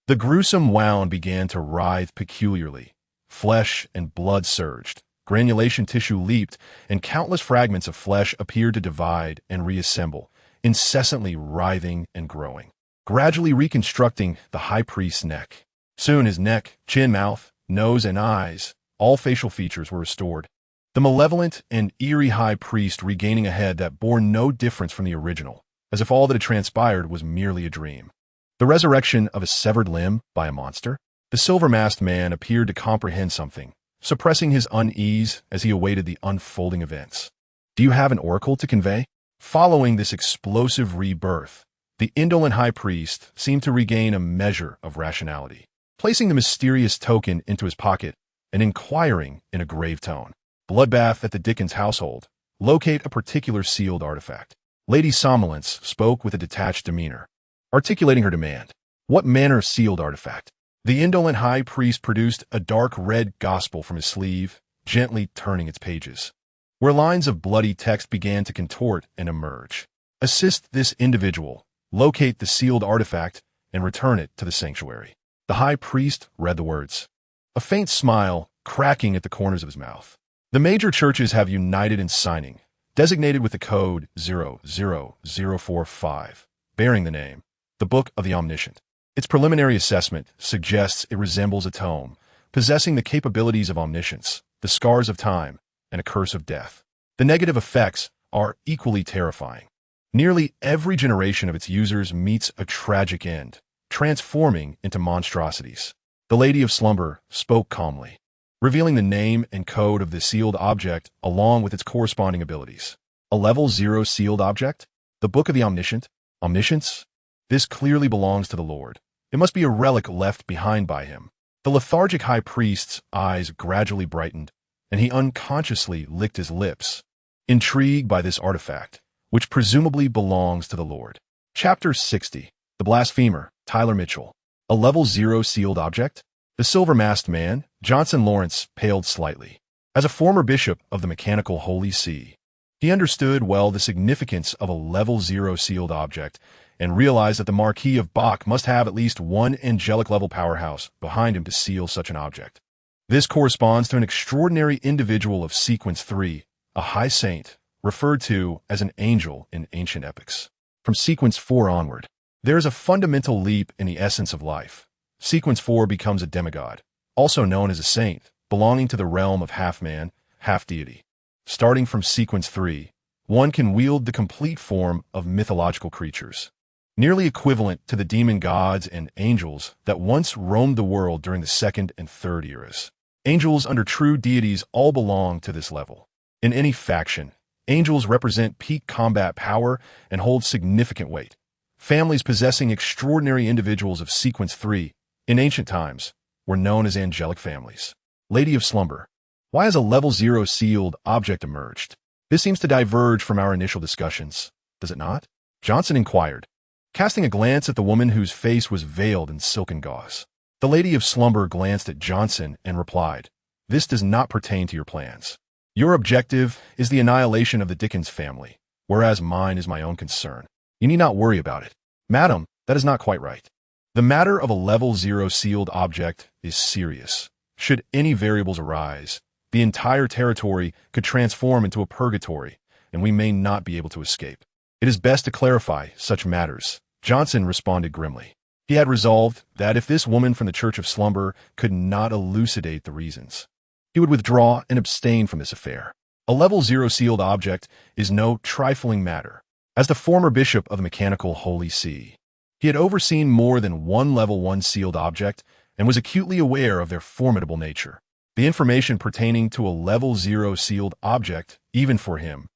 the gruesome wound began to writhe peculiarly. Flesh and blood surged, granulation tissue leaped, and countless fragments of flesh appeared to divide and reassemble, incessantly writhing and growing, gradually reconstructing the high priest's neck. Soon his neck, chin, mouth, nose, and eyes, all facial features were restored, the malevolent and eerie high priest regaining a head that bore no difference from the original, as if all that had transpired was merely a dream. The resurrection of a severed limb by a monster? The silver-masked man appeared to comprehend something, suppressing his unease as he awaited the unfolding events. Do you have an oracle to convey? Following this explosive rebirth, the indolent high priest seemed to regain a measure of rationality, placing the mysterious token into his pocket and inquiring in a grave tone. Bloodbath at the Dickens household. Locate a particular sealed artifact. Lady Somnolence spoke with a detached demeanor, articulating her demand. What manner of sealed artifact? The indolent high priest produced a dark red gospel from his sleeve, gently turning its pages, where lines of bloody text began to contort and emerge. Assist this individual, locate the sealed artifact, and return it to the sanctuary. The high priest read the words, a faint smile cracking at the corners of his mouth. The major churches have united in signing, designated with the code 00045, bearing the name, the Book of the Omniscient. Its preliminary assessment suggests it resembles a tome, possessing the capabilities of omniscience, the scars of time, and a curse of death. The negative effects are equally terrifying. Nearly every generation of its users meets a tragic end, transforming into monstrosities. The Lady of Slumber spoke calmly, revealing the name and code of the sealed object along with its corresponding abilities. A level 0 sealed object? The Book of the Omniscient? Omniscience? This clearly belongs to the Lord. It must be a relic left behind by him. The lethargic high priest's eyes gradually brightened, and he unconsciously licked his lips, intrigued by this artifact, which presumably belongs to the Lord. Chapter 60. The Blasphemer, Tyler Mitchell. A level 0 sealed object? The silver-masked man, Johnson Lawrence, paled slightly. As a former bishop of the mechanical Holy See, he understood well the significance of a level 0 sealed object and realized that the Marquis of Bach must have at least one angelic-level powerhouse behind him to seal such an object. This corresponds to an extraordinary individual of Sequence 3, a high saint, referred to as an angel in ancient epics. From Sequence 4 onward, there is a fundamental leap in the essence of life. Sequence 4 becomes a demigod, also known as a saint, belonging to the realm of half-man, half-deity. Starting from Sequence 3, one can wield the complete form of mythological creatures, nearly equivalent to the demon gods and angels that once roamed the world during the Second and Third eras. Angels under true deities all belong to this level. In any faction, angels represent peak combat power and hold significant weight. Families possessing extraordinary individuals of Sequence 3, in ancient times, were known as angelic families. Lady of Slumber. Why has a level 0 sealed object emerged? This seems to diverge from our initial discussions, does it not? Johnson inquired, casting a glance at the woman whose face was veiled in silken gauze. The Lady of Slumber glanced at Johnson and replied, this does not pertain to your plans. Your objective is the annihilation of the Dickens family, whereas mine is my own concern. You need not worry about it. Madam, that is not quite right. The matter of a level 0 sealed object is serious. Should any variables arise, the entire territory could transform into a purgatory, and we may not be able to escape. It is best to clarify such matters. Johnson responded grimly. He had resolved that if this woman from the Church of Slumber could not elucidate the reasons, he would withdraw and abstain from this affair. A level 0 sealed object is no trifling matter. As the former bishop of the mechanical Holy See, he had overseen more than one level 1 sealed object and was acutely aware of their formidable nature. The information pertaining to a level 0 sealed object, even for him,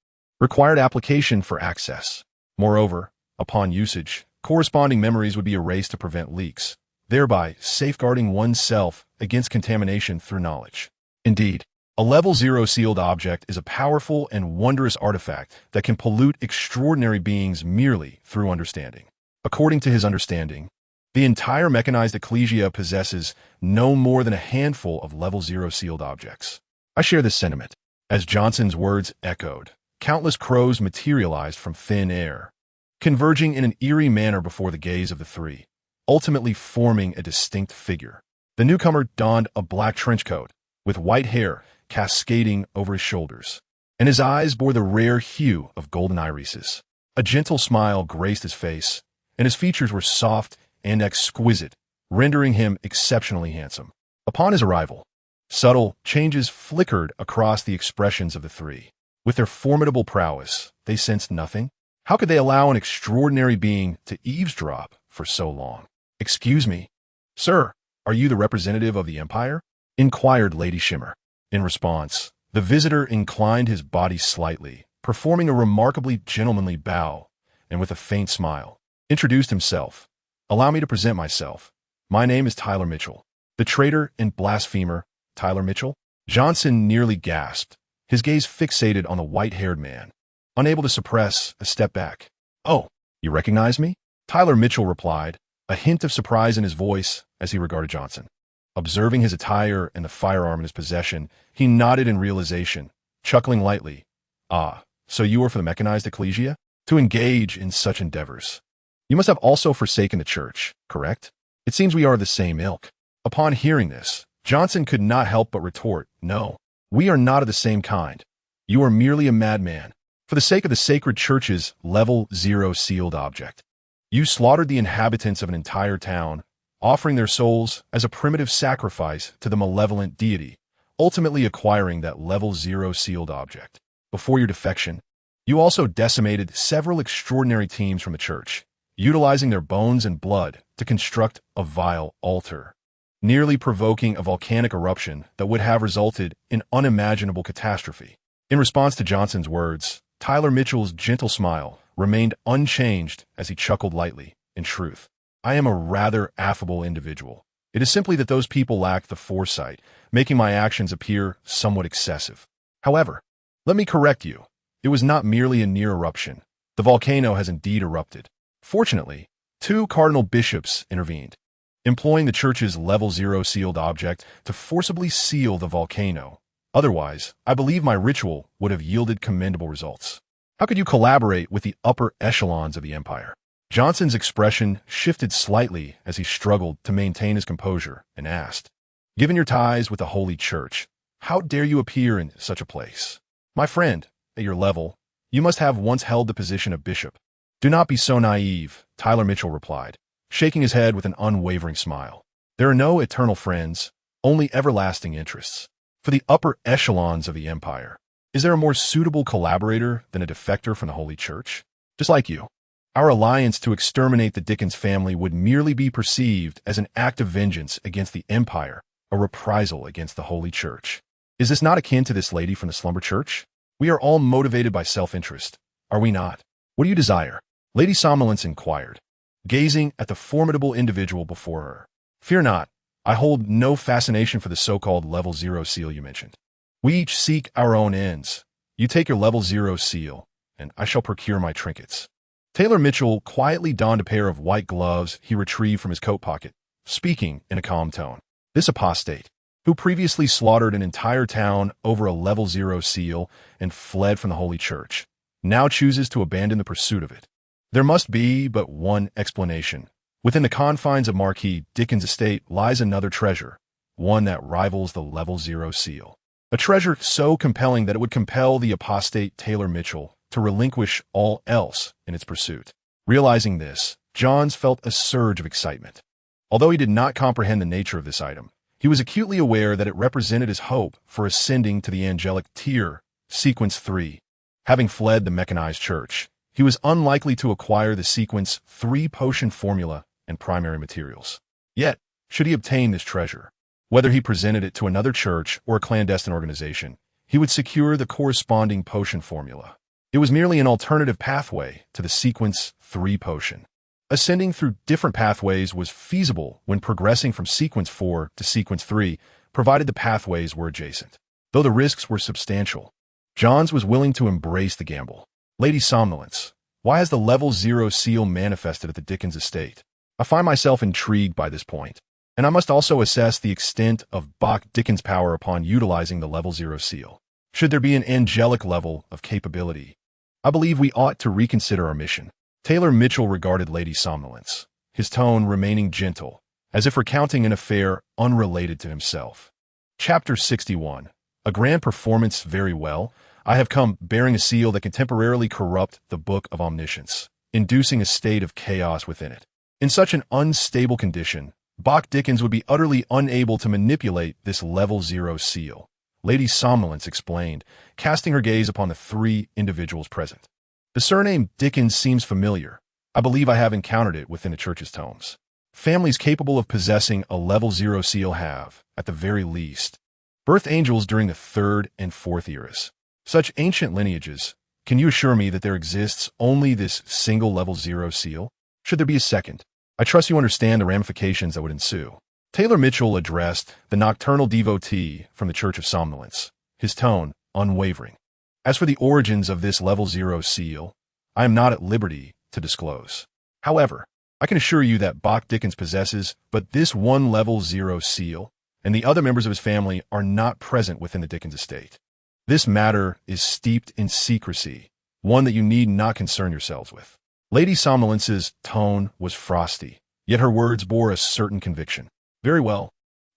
required application for access. Moreover, upon usage, corresponding memories would be erased to prevent leaks, thereby safeguarding oneself against contamination through knowledge. Indeed, a level 0 sealed object is a powerful and wondrous artifact that can pollute extraordinary beings merely through understanding. According to his understanding, the entire mechanized ecclesia possesses no more than a handful of level 0 sealed objects. I share this sentiment. As Johnson's words echoed, countless crows materialized from thin air, converging in an eerie manner before the gaze of the three, ultimately forming a distinct figure. The newcomer donned a black trench coat, with white hair cascading over his shoulders, and his eyes bore the rare hue of golden irises. A gentle smile graced his face, and his features were soft and exquisite, rendering him exceptionally handsome. Upon his arrival, subtle changes flickered across the expressions of the three. With their formidable prowess, they sensed nothing. How could they allow an extraordinary being to eavesdrop for so long? Excuse me, sir, are you the representative of the Empire? Inquired Lady Shimmer. In response, the visitor inclined his body slightly, performing a remarkably gentlemanly bow, and with a faint smile, introduced himself. Allow me to present myself. My name is Tyler Mitchell. The traitor and blasphemer, Tyler Mitchell? Johnson nearly gasped, his gaze fixated on the white-haired man, unable to suppress a step back. "Oh, you recognize me?" Tyler Mitchell replied, a hint of surprise in his voice as he regarded Johnson. Observing his attire and the firearm in his possession, he nodded in realization, chuckling lightly. "Ah, so you are for the mechanized ecclesia? To engage in such endeavors. You must have also forsaken the church, correct? It seems we are of the same ilk." Upon hearing this, Johnson could not help but retort, "No, we are not of the same kind. You are merely a madman. For the sake of the sacred church's level 0 sealed object. You slaughtered the inhabitants of an entire town, offering their souls as a primitive sacrifice to the malevolent deity, ultimately acquiring that level 0 sealed object. Before your defection, you also decimated several extraordinary teams from the church, utilizing their bones and blood to construct a vile altar, nearly provoking a volcanic eruption that would have resulted in unimaginable catastrophe." In response to Johnson's words, Tyler Mitchell's gentle smile remained unchanged as he chuckled lightly. "In truth, I am a rather affable individual. It is simply that those people lacked the foresight, making my actions appear somewhat excessive. However, let me correct you. It was not merely a near eruption. The volcano has indeed erupted. Fortunately, 2 cardinal bishops intervened, employing the church's level 0 sealed object to forcibly seal the volcano. Otherwise, I believe my ritual would have yielded commendable results. How could you collaborate with the upper echelons of the empire?" Johnson's expression shifted slightly as he struggled to maintain his composure and asked, "Given your ties with the Holy Church, how dare you appear in such a place? My friend, at your level, you must have once held the position of bishop." "Do not be so naive," Tyler Mitchell replied, shaking his head with an unwavering smile. "There are no eternal friends, only everlasting interests. For the upper echelons of the empire, is there a more suitable collaborator than a defector from the Holy Church? Just like you, our alliance to exterminate the Dickens family would merely be perceived as an act of vengeance against the empire, a reprisal against the Holy Church. Is this not akin to this lady from the slumber church? We are all motivated by self-interest, are we not? What do you desire?" Lady Somnolence inquired, gazing at the formidable individual before her. "Fear not. I hold no fascination for the so-called level 0 seal you mentioned. We each seek our own ends. You take your level 0 seal, and I shall procure my trinkets." Taylor Mitchell quietly donned a pair of white gloves he retrieved from his coat pocket, speaking in a calm tone. "This apostate, who previously slaughtered an entire town over a level 0 seal and fled from the Holy Church, now chooses to abandon the pursuit of it. There must be but one explanation. Within the confines of Marquis Dickens' estate lies another treasure, one that rivals the level 0 seal. A treasure so compelling that it would compel the apostate Taylor Mitchell to relinquish all else in its pursuit." Realizing this, Johns felt a surge of excitement. Although he did not comprehend the nature of this item, he was acutely aware that it represented his hope for ascending to the angelic tier, sequence 3. Having fled the mechanized church, he was unlikely to acquire the sequence 3 potion formula and primary materials. Yet, should he obtain this treasure, whether he presented it to another church or a clandestine organization, he would secure the corresponding potion formula. It was merely an alternative pathway to the sequence 3 potion. Ascending through different pathways was feasible when progressing from sequence 4 to sequence 3, provided the pathways were adjacent. Though the risks were substantial, Johns was willing to embrace the gamble. "Lady Somnolence, why has the level 0 seal manifested at the Dickens estate? I find myself intrigued by this point, and I must also assess the extent of Bach Dickens' power upon utilizing the level 0 seal. Should there be an angelic level of capability, I believe we ought to reconsider our mission." Taylor Mitchell regarded Lady Somnolence, his tone remaining gentle, as if recounting an affair unrelated to himself. Chapter 61. A grand performance. Very well. I have come bearing a seal that can temporarily corrupt the Book of Omniscience, inducing a state of chaos within it. In such an unstable condition, Bach Dickens would be utterly unable to manipulate this level 0 seal, Lady Somnolence explained, casting her gaze upon the 3 individuals present. "The surname Dickens seems familiar. I believe I have encountered it within the church's tomes. Families capable of possessing a level 0 seal have, at the very least, birth angels during the 3rd and 4th eras. Such ancient lineages, can you assure me that there exists only this single level 0 seal? Should there be a second? I trust you understand the ramifications that would ensue." Taylor Mitchell addressed the nocturnal devotee from the Church of Somnolence, his tone unwavering. As for the origins of this level 0 seal, I am not at liberty to disclose. However, I can assure you that Bach Dickens possesses but this one level 0 seal, and the other members of his family are not present within the Dickens estate. This matter is steeped in secrecy, one that you need not concern yourselves with. Lady Somnolence's tone was frosty, yet her words bore a certain conviction. Very well.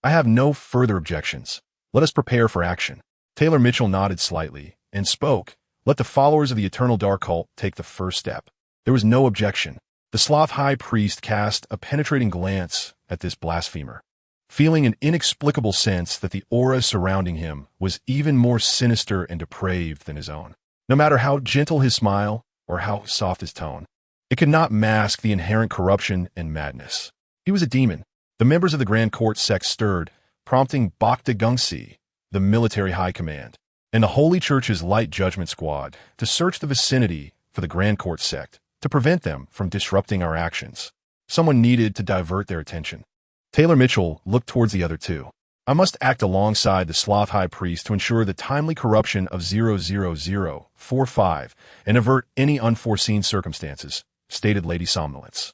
I have no further objections. Let us prepare for action. Taylor Mitchell nodded slightly and spoke. Let the followers of the Eternal Dark Cult take the first step. There was no objection. The Sloth High Priest cast a penetrating glance at this blasphemer, feeling an inexplicable sense that the aura surrounding him was even more sinister and depraved than his own. No matter how gentle his smile or how soft his tone, it could not mask the inherent corruption and madness. He was a demon. The members of the Grand Court sect stirred, prompting Bach de Gungsi, the military high command, and the Holy Church's Light Judgment Squad to search the vicinity for the Grand Court sect to prevent them from disrupting our actions. Someone needed to divert their attention. Taylor Mitchell looked towards the other two. I must act alongside the Sloth High Priest to ensure the timely corruption of 00045 and avert any unforeseen circumstances, stated Lady Somnolence.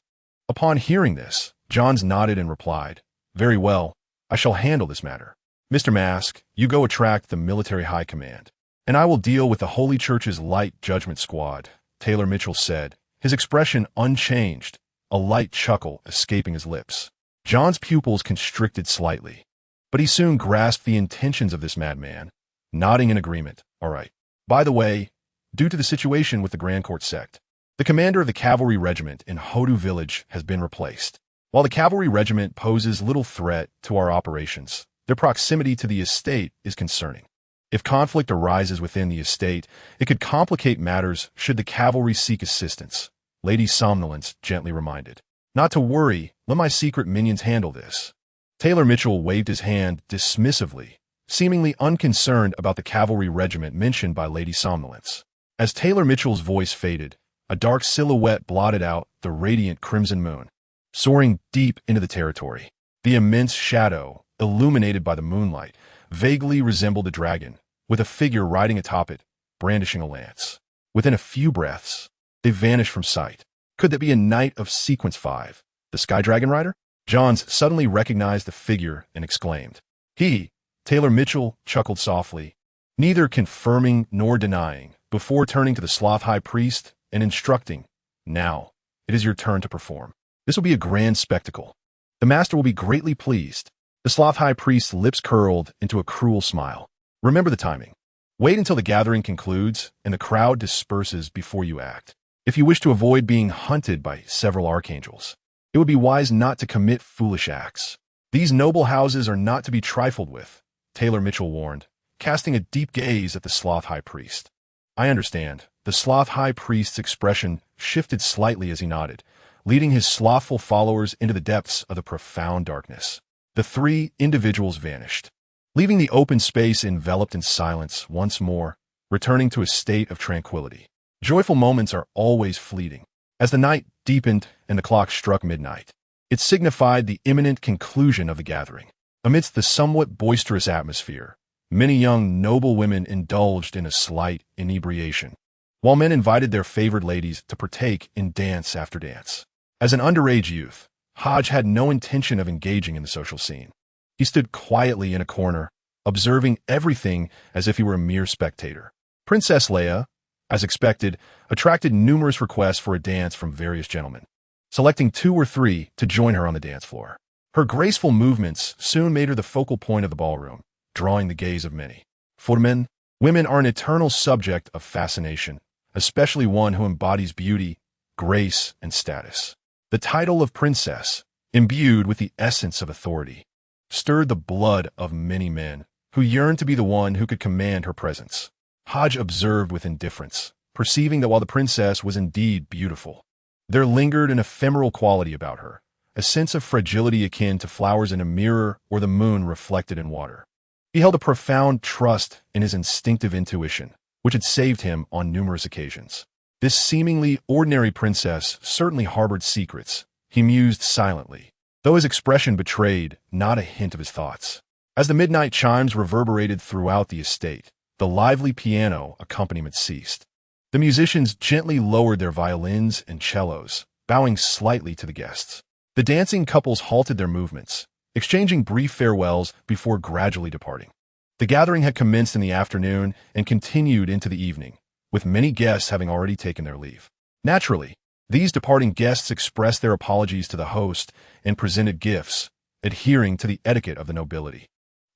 Upon hearing this, Johns nodded and replied, Very well, I shall handle this matter. Mr. Mask, you go attract the military high command, and I will deal with the Holy Church's Light Judgment Squad, Taylor Mitchell said, his expression unchanged, a light chuckle escaping his lips. John's pupils constricted slightly, but he soon grasped the intentions of this madman, nodding in agreement. All right. By the way, due to the situation with the Grand Court sect, the commander of the cavalry regiment in Hodu village has been replaced. While the cavalry regiment poses little threat to our operations, their proximity to the estate is concerning. If conflict arises within the estate, it could complicate matters should the cavalry seek assistance, Lady Somnolence gently reminded. Not to worry, let my secret minions handle this. Taylor Mitchell waved his hand dismissively, seemingly unconcerned about the cavalry regiment mentioned by Lady Somnolence. As Taylor Mitchell's voice faded, a dark silhouette blotted out the radiant crimson moon, soaring deep into the territory. The immense shadow, illuminated by the moonlight, vaguely resembled a dragon, with a figure riding atop it, brandishing a lance. Within a few breaths, they vanished from sight. Could that be a knight of Sequence 5, the Sky Dragon Rider? Johns suddenly recognized the figure and exclaimed. Taylor Mitchell chuckled softly, neither confirming nor denying, before turning to the Sloth High Priest and instructing, Now, it is your turn to perform. This will be a grand spectacle. The master will be greatly pleased. The Sloth High Priest's lips curled into a cruel smile. Remember the timing. Wait until the gathering concludes and the crowd disperses before you act. If you wish to avoid being hunted by several archangels, it would be wise not to commit foolish acts. These noble houses are not to be trifled with, Taylor Mitchell warned, casting a deep gaze at the Sloth High Priest. I understand. The Sloth High Priest's expression shifted slightly as he nodded, leading his slothful followers into the depths of the profound darkness. The three individuals vanished, leaving the open space enveloped in silence once more, returning to a state of tranquility. Joyful moments are always fleeting. As the night deepened and the clock struck midnight, it signified the imminent conclusion of the gathering. Amidst the somewhat boisterous atmosphere, many young noble women indulged in a slight inebriation, while men invited their favored ladies to partake in dance after dance. As an underage youth, Hodge had no intention of engaging in the social scene. He stood quietly in a corner, observing everything as if he were a mere spectator. Princess Leia, as expected, attracted numerous requests for a dance from various gentlemen, selecting 2 or 3 to join her on the dance floor. Her graceful movements soon made her the focal point of the ballroom, drawing the gaze of many. For men, women are an eternal subject of fascination, especially one who embodies beauty, grace, and status. The title of princess, imbued with the essence of authority, stirred the blood of many men who yearned to be the one who could command her presence. Hodge observed with indifference, perceiving that while the princess was indeed beautiful, there lingered an ephemeral quality about her, a sense of fragility akin to flowers in a mirror or the moon reflected in water. He held a profound trust in his instinctive intuition, which had saved him on numerous occasions. This seemingly ordinary princess certainly harbored secrets, he mused silently, though his expression betrayed not a hint of his thoughts. As the midnight chimes reverberated throughout the estate, the lively piano accompaniment ceased. The musicians gently lowered their violins and cellos, bowing slightly to the guests. The dancing couples halted their movements, exchanging brief farewells before gradually departing. The gathering had commenced in the afternoon and continued into the evening, with many guests having already taken their leave. Naturally, these departing guests expressed their apologies to the host and presented gifts, adhering to the etiquette of the nobility.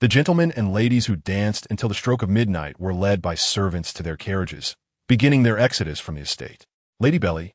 The gentlemen and ladies who danced until the stroke of midnight were led by servants to their carriages, beginning their exodus from the estate. Lady Belly,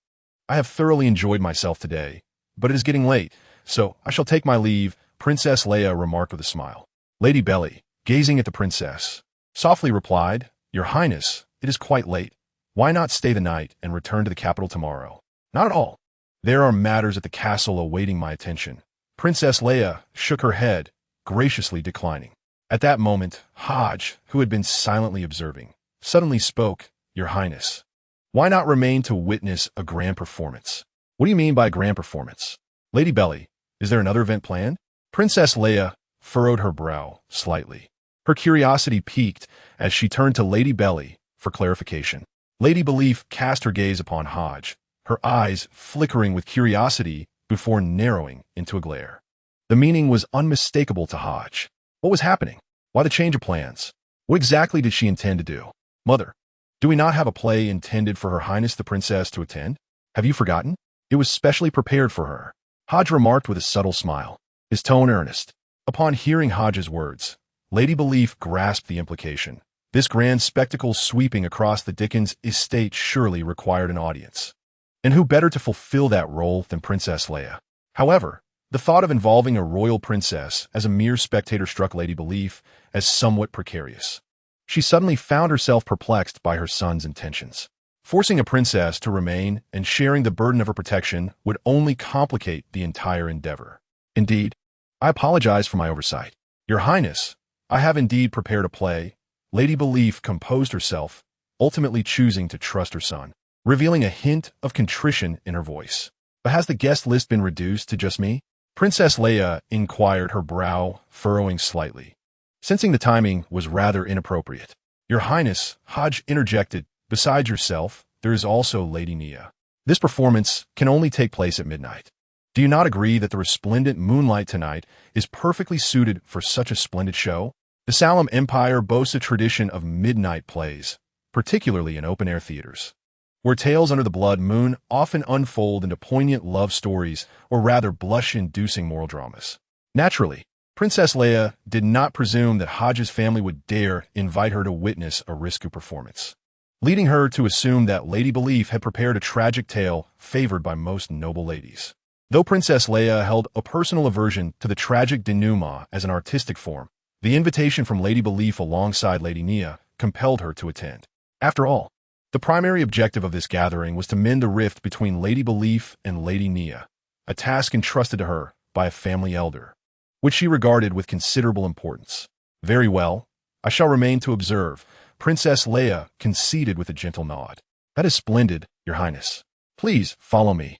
I have thoroughly enjoyed myself today, but it is getting late, so I shall take my leave, Princess Leia remarked with a smile. Lady Belly, gazing at the princess, softly replied, Your Highness, it is quite late. Why not stay the night and return to the capital tomorrow? Not at all. There are matters at the castle awaiting my attention. Princess Leia shook her head, graciously declining. At that moment, Hodge, who had been silently observing, suddenly spoke, Your Highness, why not remain to witness a grand performance? What do you mean by grand performance? Lady Belly, is there another event planned? Princess Leia furrowed her brow slightly. Her curiosity piqued as she turned to Lady Belly for clarification. Lady Belief cast her gaze upon Hodge, her eyes flickering with curiosity before narrowing into a glare. The meaning was unmistakable to Hodge. What was happening? Why the change of plans? What exactly did she intend to do? Mother, do we not have a play intended for Her Highness the Princess to attend? Have you forgotten? It was specially prepared for her. Hodge remarked with a subtle smile, his tone earnest. Upon hearing Hodge's words, Lady Belief grasped the implication. This grand spectacle sweeping across the Dickens estate surely required an audience. And who better to fulfill that role than Princess Leia? However, the thought of involving a royal princess as a mere spectator struck Lady Belief as somewhat precarious. She suddenly found herself perplexed by her son's intentions. Forcing a princess to remain and sharing the burden of her protection would only complicate the entire endeavor. Indeed, I apologize for my oversight. Your Highness, I have indeed prepared a play. Lady Belief composed herself, ultimately choosing to trust her son, revealing a hint of contrition in her voice. But has the guest list been reduced to just me? Princess Leia inquired, her brow furrowing slightly, sensing the timing was rather inappropriate. Your Highness, Hodge interjected, besides yourself, there is also Lady Nia. This performance can only take place at midnight. Do you not agree that the resplendent moonlight tonight is perfectly suited for such a splendid show? The Salem Empire boasts a tradition of midnight plays, particularly in open-air theaters, where tales under the blood moon often unfold into poignant love stories or rather blush-inducing moral dramas. Naturally, Princess Leia did not presume that Hodge's family would dare invite her to witness a risque performance, leading her to assume that Lady Belief had prepared a tragic tale favored by most noble ladies. Though Princess Leia held a personal aversion to the tragic denouement as an artistic form, the invitation from Lady Belief alongside Lady Nia compelled her to attend. After all, the primary objective of this gathering was to mend the rift between Lady Belief and Lady Nia, a task entrusted to her by a family elder, which she regarded with considerable importance. Very well, I shall remain to observe. Princess Leia conceded with a gentle nod. That is splendid, Your Highness. Please follow me.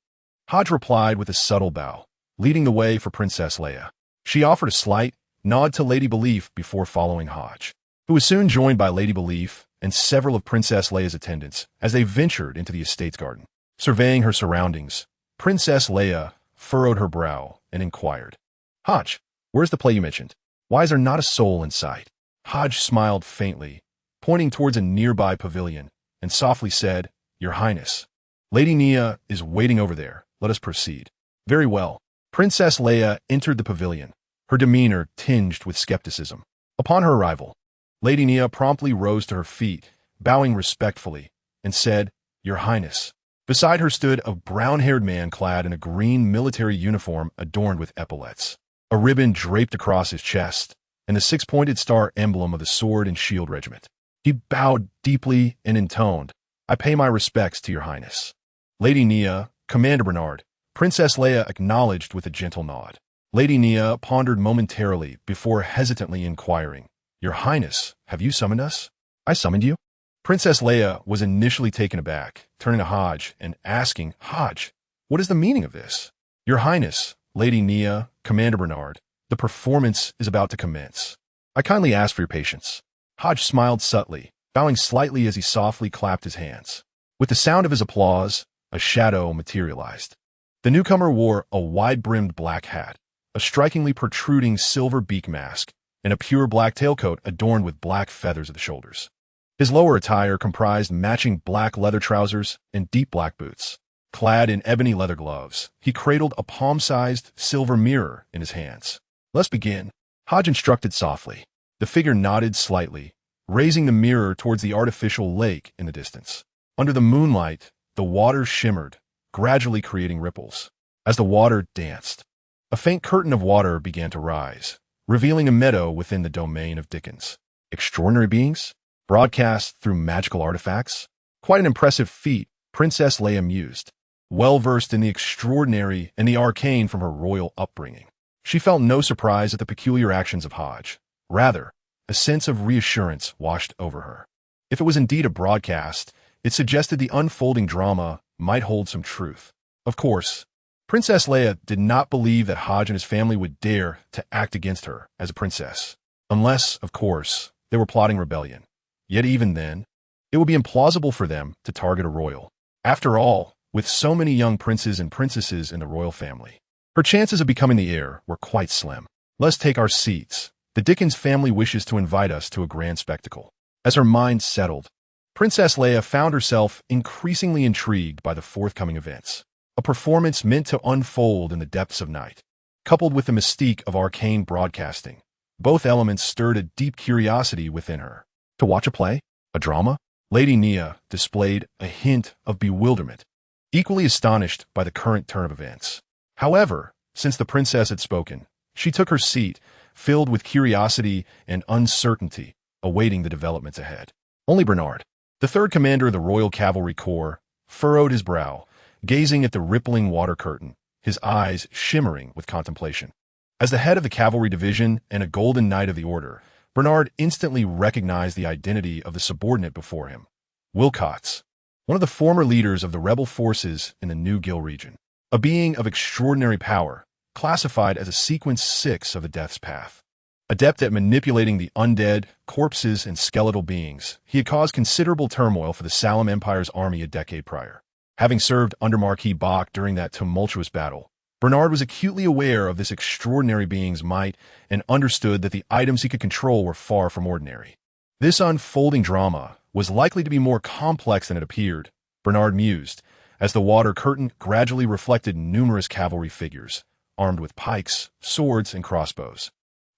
Hodge replied with a subtle bow, leading the way for Princess Leia. She offered a slight nod to Lady Belief before following Hodge, who was soon joined by Lady Belief and several of Princess Leia's attendants as they ventured into the estate's garden. Surveying her surroundings, Princess Leia furrowed her brow and inquired, Hodge, where's the play you mentioned? Why is there not a soul in sight? Hodge smiled faintly, pointing towards a nearby pavilion, and softly said, Your Highness, Lady Nia is waiting over there. Let us proceed. Very well. Princess Leia entered the pavilion, her demeanor tinged with skepticism. Upon her arrival, Lady Nia promptly rose to her feet, bowing respectfully, and said, Your Highness. Beside her stood a brown-haired man clad in a green military uniform adorned with epaulets, a ribbon draped across his chest, and the six-pointed star emblem of the Sword and Shield Regiment. He bowed deeply and intoned, I pay my respects to Your Highness. Lady Nia, Commander Bernard, Princess Leia acknowledged with a gentle nod. Lady Nia pondered momentarily before hesitantly inquiring, Your Highness, have you summoned us? I summoned you? Princess Leia was initially taken aback, turning to Hodge and asking, Hodge, what is the meaning of this? Your Highness, Lady Nia, Commander Bernard, the performance is about to commence. I kindly ask for your patience. Hodge smiled subtly, bowing slightly as he softly clapped his hands. With the sound of his applause, a shadow materialized. The newcomer wore a wide-brimmed black hat, a strikingly protruding silver beak mask, and a pure black tailcoat adorned with black feathers at the shoulders. His lower attire comprised matching black leather trousers and deep black boots. Clad in ebony leather gloves, he cradled a palm-sized silver mirror in his hands. "Let's begin," Hodge instructed softly. The figure nodded slightly, raising the mirror towards the artificial lake in the distance. Under the moonlight, the water shimmered, gradually creating ripples. As the water danced, a faint curtain of water began to rise, revealing a meadow within the domain of Dickens. Extraordinary beings? Broadcast through magical artifacts? Quite an impressive feat, Princess Leia mused, well-versed in the extraordinary and the arcane from her royal upbringing. She felt no surprise at the peculiar actions of Hodge. Rather, a sense of reassurance washed over her. If it was indeed a broadcast, it suggested the unfolding drama might hold some truth. Of course, Princess Leia did not believe that Hodge and his family would dare to act against her as a princess, unless, of course, they were plotting rebellion. Yet even then, it would be implausible for them to target a royal. After all, with so many young princes and princesses in the royal family, her chances of becoming the heir were quite slim. "Let's take our seats. The Dickens family wishes to invite us to a grand spectacle." As her mind settled, Princess Leia found herself increasingly intrigued by the forthcoming events. A performance meant to unfold in the depths of night, coupled with the mystique of arcane broadcasting. Both elements stirred a deep curiosity within her. To watch a play? A drama? Lady Nia displayed a hint of bewilderment, equally astonished by the current turn of events. However, since the princess had spoken, she took her seat, filled with curiosity and uncertainty, awaiting the developments ahead. Only Bernard, the third commander of the Royal Cavalry Corps, furrowed his brow, gazing at the rippling water curtain, his eyes shimmering with contemplation. As the head of the cavalry division and a golden knight of the order, Bernard instantly recognized the identity of the subordinate before him, Wilcox, one of the former leaders of the rebel forces in the New Gill region. A being of extraordinary power, classified as a Sequence 6 of the Death's Path. Adept at manipulating the undead, corpses, and skeletal beings, he had caused considerable turmoil for the Salem Empire's army a decade prior. Having served under Marquis Bach during that tumultuous battle, Bernard was acutely aware of this extraordinary being's might and understood that the items he could control were far from ordinary. This unfolding drama was likely to be more complex than it appeared, Bernard mused, as the water curtain gradually reflected numerous cavalry figures, armed with pikes, swords, and crossbows.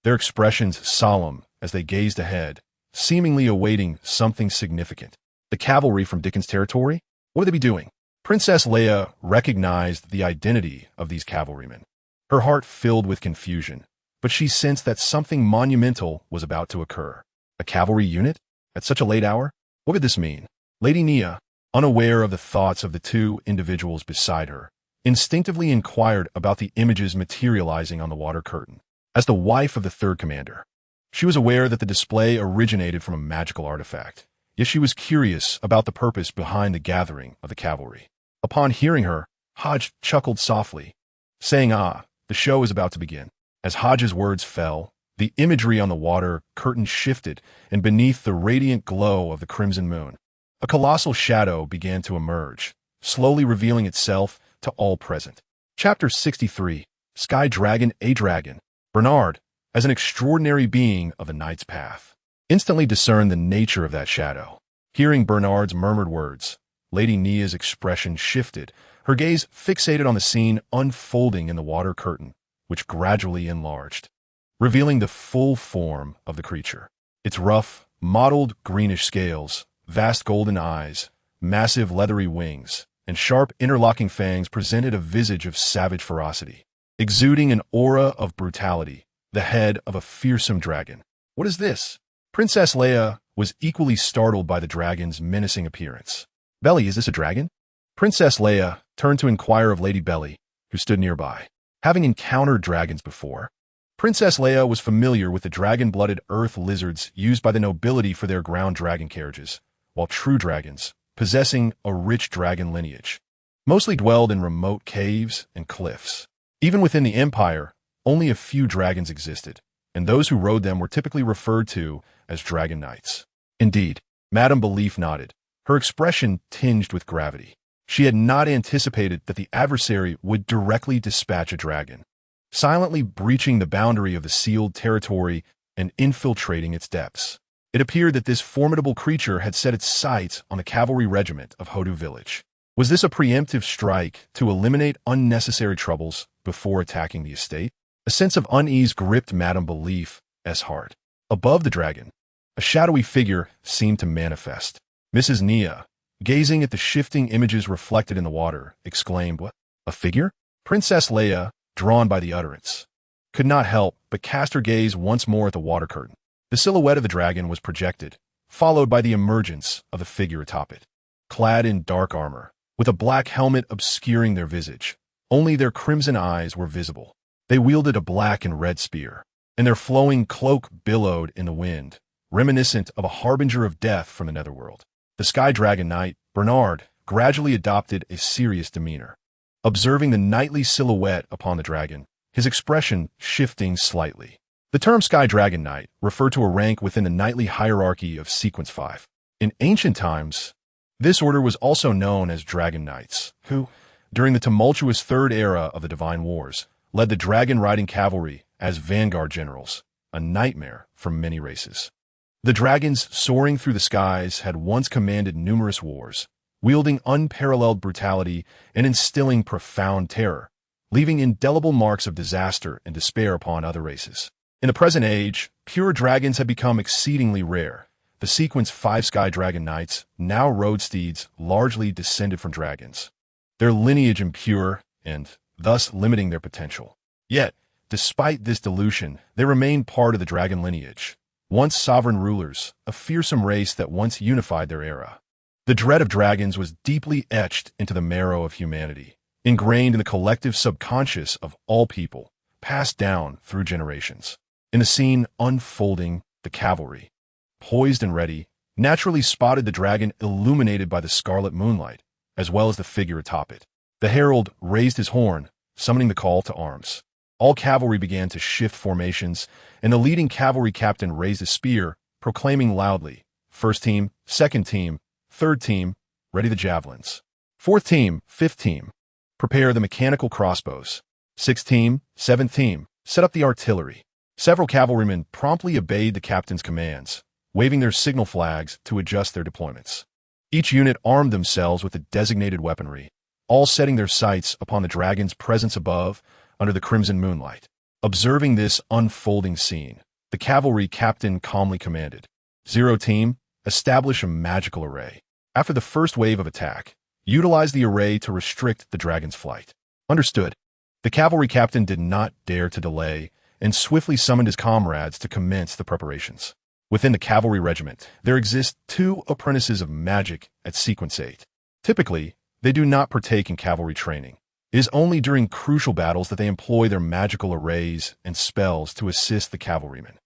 Their expressions solemn as they gazed ahead, seemingly awaiting something significant. The cavalry from Dickens' territory? What would they be doing? Princess Leia recognized the identity of these cavalrymen. Her heart filled with confusion, but she sensed that something monumental was about to occur. A cavalry unit? At such a late hour? What could this mean? Lady Nia, unaware of the thoughts of the two individuals beside her, instinctively inquired about the images materializing on the water curtain. As the wife of the third commander, she was aware that the display originated from a magical artifact, yet she was curious about the purpose behind the gathering of the cavalry. Upon hearing her, Hodge chuckled softly, saying, "Ah, the show is about to begin." As Hodge's words fell, the imagery on the water curtain shifted, and beneath the radiant glow of the crimson moon, a colossal shadow began to emerge, slowly revealing itself to all present. Chapter 63, Sky Dragon, a Dragon. Bernard, as an extraordinary being of the Knight's Path, instantly discerned the nature of that shadow. Hearing Bernard's murmured words, Lady Nia's expression shifted, her gaze fixated on the scene unfolding in the water curtain, which gradually enlarged, revealing the full form of the creature. Its rough, mottled greenish scales, vast golden eyes, massive leathery wings, and sharp interlocking fangs presented a visage of savage ferocity, exuding an aura of brutality, the head of a fearsome dragon. What is this? Princess Leia was equally startled by the dragon's menacing appearance. "Belly, is this a dragon?" Princess Leia turned to inquire of Lady Belly, who stood nearby. Having encountered dragons before, Princess Leia was familiar with the dragon-blooded earth lizards used by the nobility for their ground dragon carriages, while true dragons, possessing a rich dragon lineage, mostly dwelled in remote caves and cliffs. Even within the Empire, only a few dragons existed, and those who rode them were typically referred to as dragon knights. Indeed, Madame Belief nodded, her expression tinged with gravity. She had not anticipated that the adversary would directly dispatch a dragon, silently breaching the boundary of the sealed territory and infiltrating its depths. It appeared that this formidable creature had set its sights on the cavalry regiment of Hodu village. Was this a preemptive strike to eliminate unnecessary troubles before attacking the estate? A sense of unease gripped Madame Belief's heart. Above the dragon, a shadowy figure seemed to manifest. Mrs. Nia, gazing at the shifting images reflected in the water, exclaimed, "What? A figure?" Princess Leia, drawn by the utterance, could not help but cast her gaze once more at the water curtain. The silhouette of the dragon was projected, followed by the emergence of the figure atop it. Clad in dark armor, with a black helmet obscuring their visage, only their crimson eyes were visible. They wielded a black and red spear, and their flowing cloak billowed in the wind, reminiscent of a harbinger of death from the netherworld. The Sky Dragon Knight, Bernard, gradually adopted a serious demeanor. Observing the knightly silhouette upon the dragon, his expression shifting slightly. The term Sky Dragon Knight referred to a rank within the knightly hierarchy of Sequence 5. In ancient times, this order was also known as Dragon Knights, who, during the tumultuous Third Era of the Divine Wars, led the dragon-riding cavalry as vanguard generals, a nightmare for many races. The dragons soaring through the skies had once commanded numerous wars, wielding unparalleled brutality and instilling profound terror, leaving indelible marks of disaster and despair upon other races. In the present age, pure dragons had become exceedingly rare. The Sequence 5 Sky Dragon Knights now rode steeds largely descended from dragons, their lineage impure and thus limiting their potential. Yet, despite this dilution, they remained part of the dragon lineage, once sovereign rulers, a fearsome race that once unified their era. The dread of dragons was deeply etched into the marrow of humanity, ingrained in the collective subconscious of all people, passed down through generations. In the scene unfolding, the cavalry, poised and ready, naturally spotted the dragon illuminated by the scarlet moonlight, as well as the figure atop it. The herald raised his horn, summoning the call to arms. All cavalry began to shift formations, and the leading cavalry captain raised a spear, proclaiming loudly, "First team, second team, third team, ready the javelins. Fourth team, fifth team, prepare the mechanical crossbows. Sixth team, seventh team, set up the artillery." Several cavalrymen promptly obeyed the captain's commands, waving their signal flags to adjust their deployments. Each unit armed themselves with the designated weaponry, all setting their sights upon the dragon's presence above, under the crimson moonlight. Observing this unfolding scene, the cavalry captain calmly commanded, "Zero team, establish a magical array. After the first wave of attack, utilize the array to restrict the dragon's flight." Understood. The cavalry captain did not dare to delay and swiftly summoned his comrades to commence the preparations. Within the cavalry regiment, there exist 2 apprentices of magic at Sequence 8. Typically, they do not partake in cavalry training. It is only during crucial battles that they employ their magical arrays and spells to assist the cavalrymen.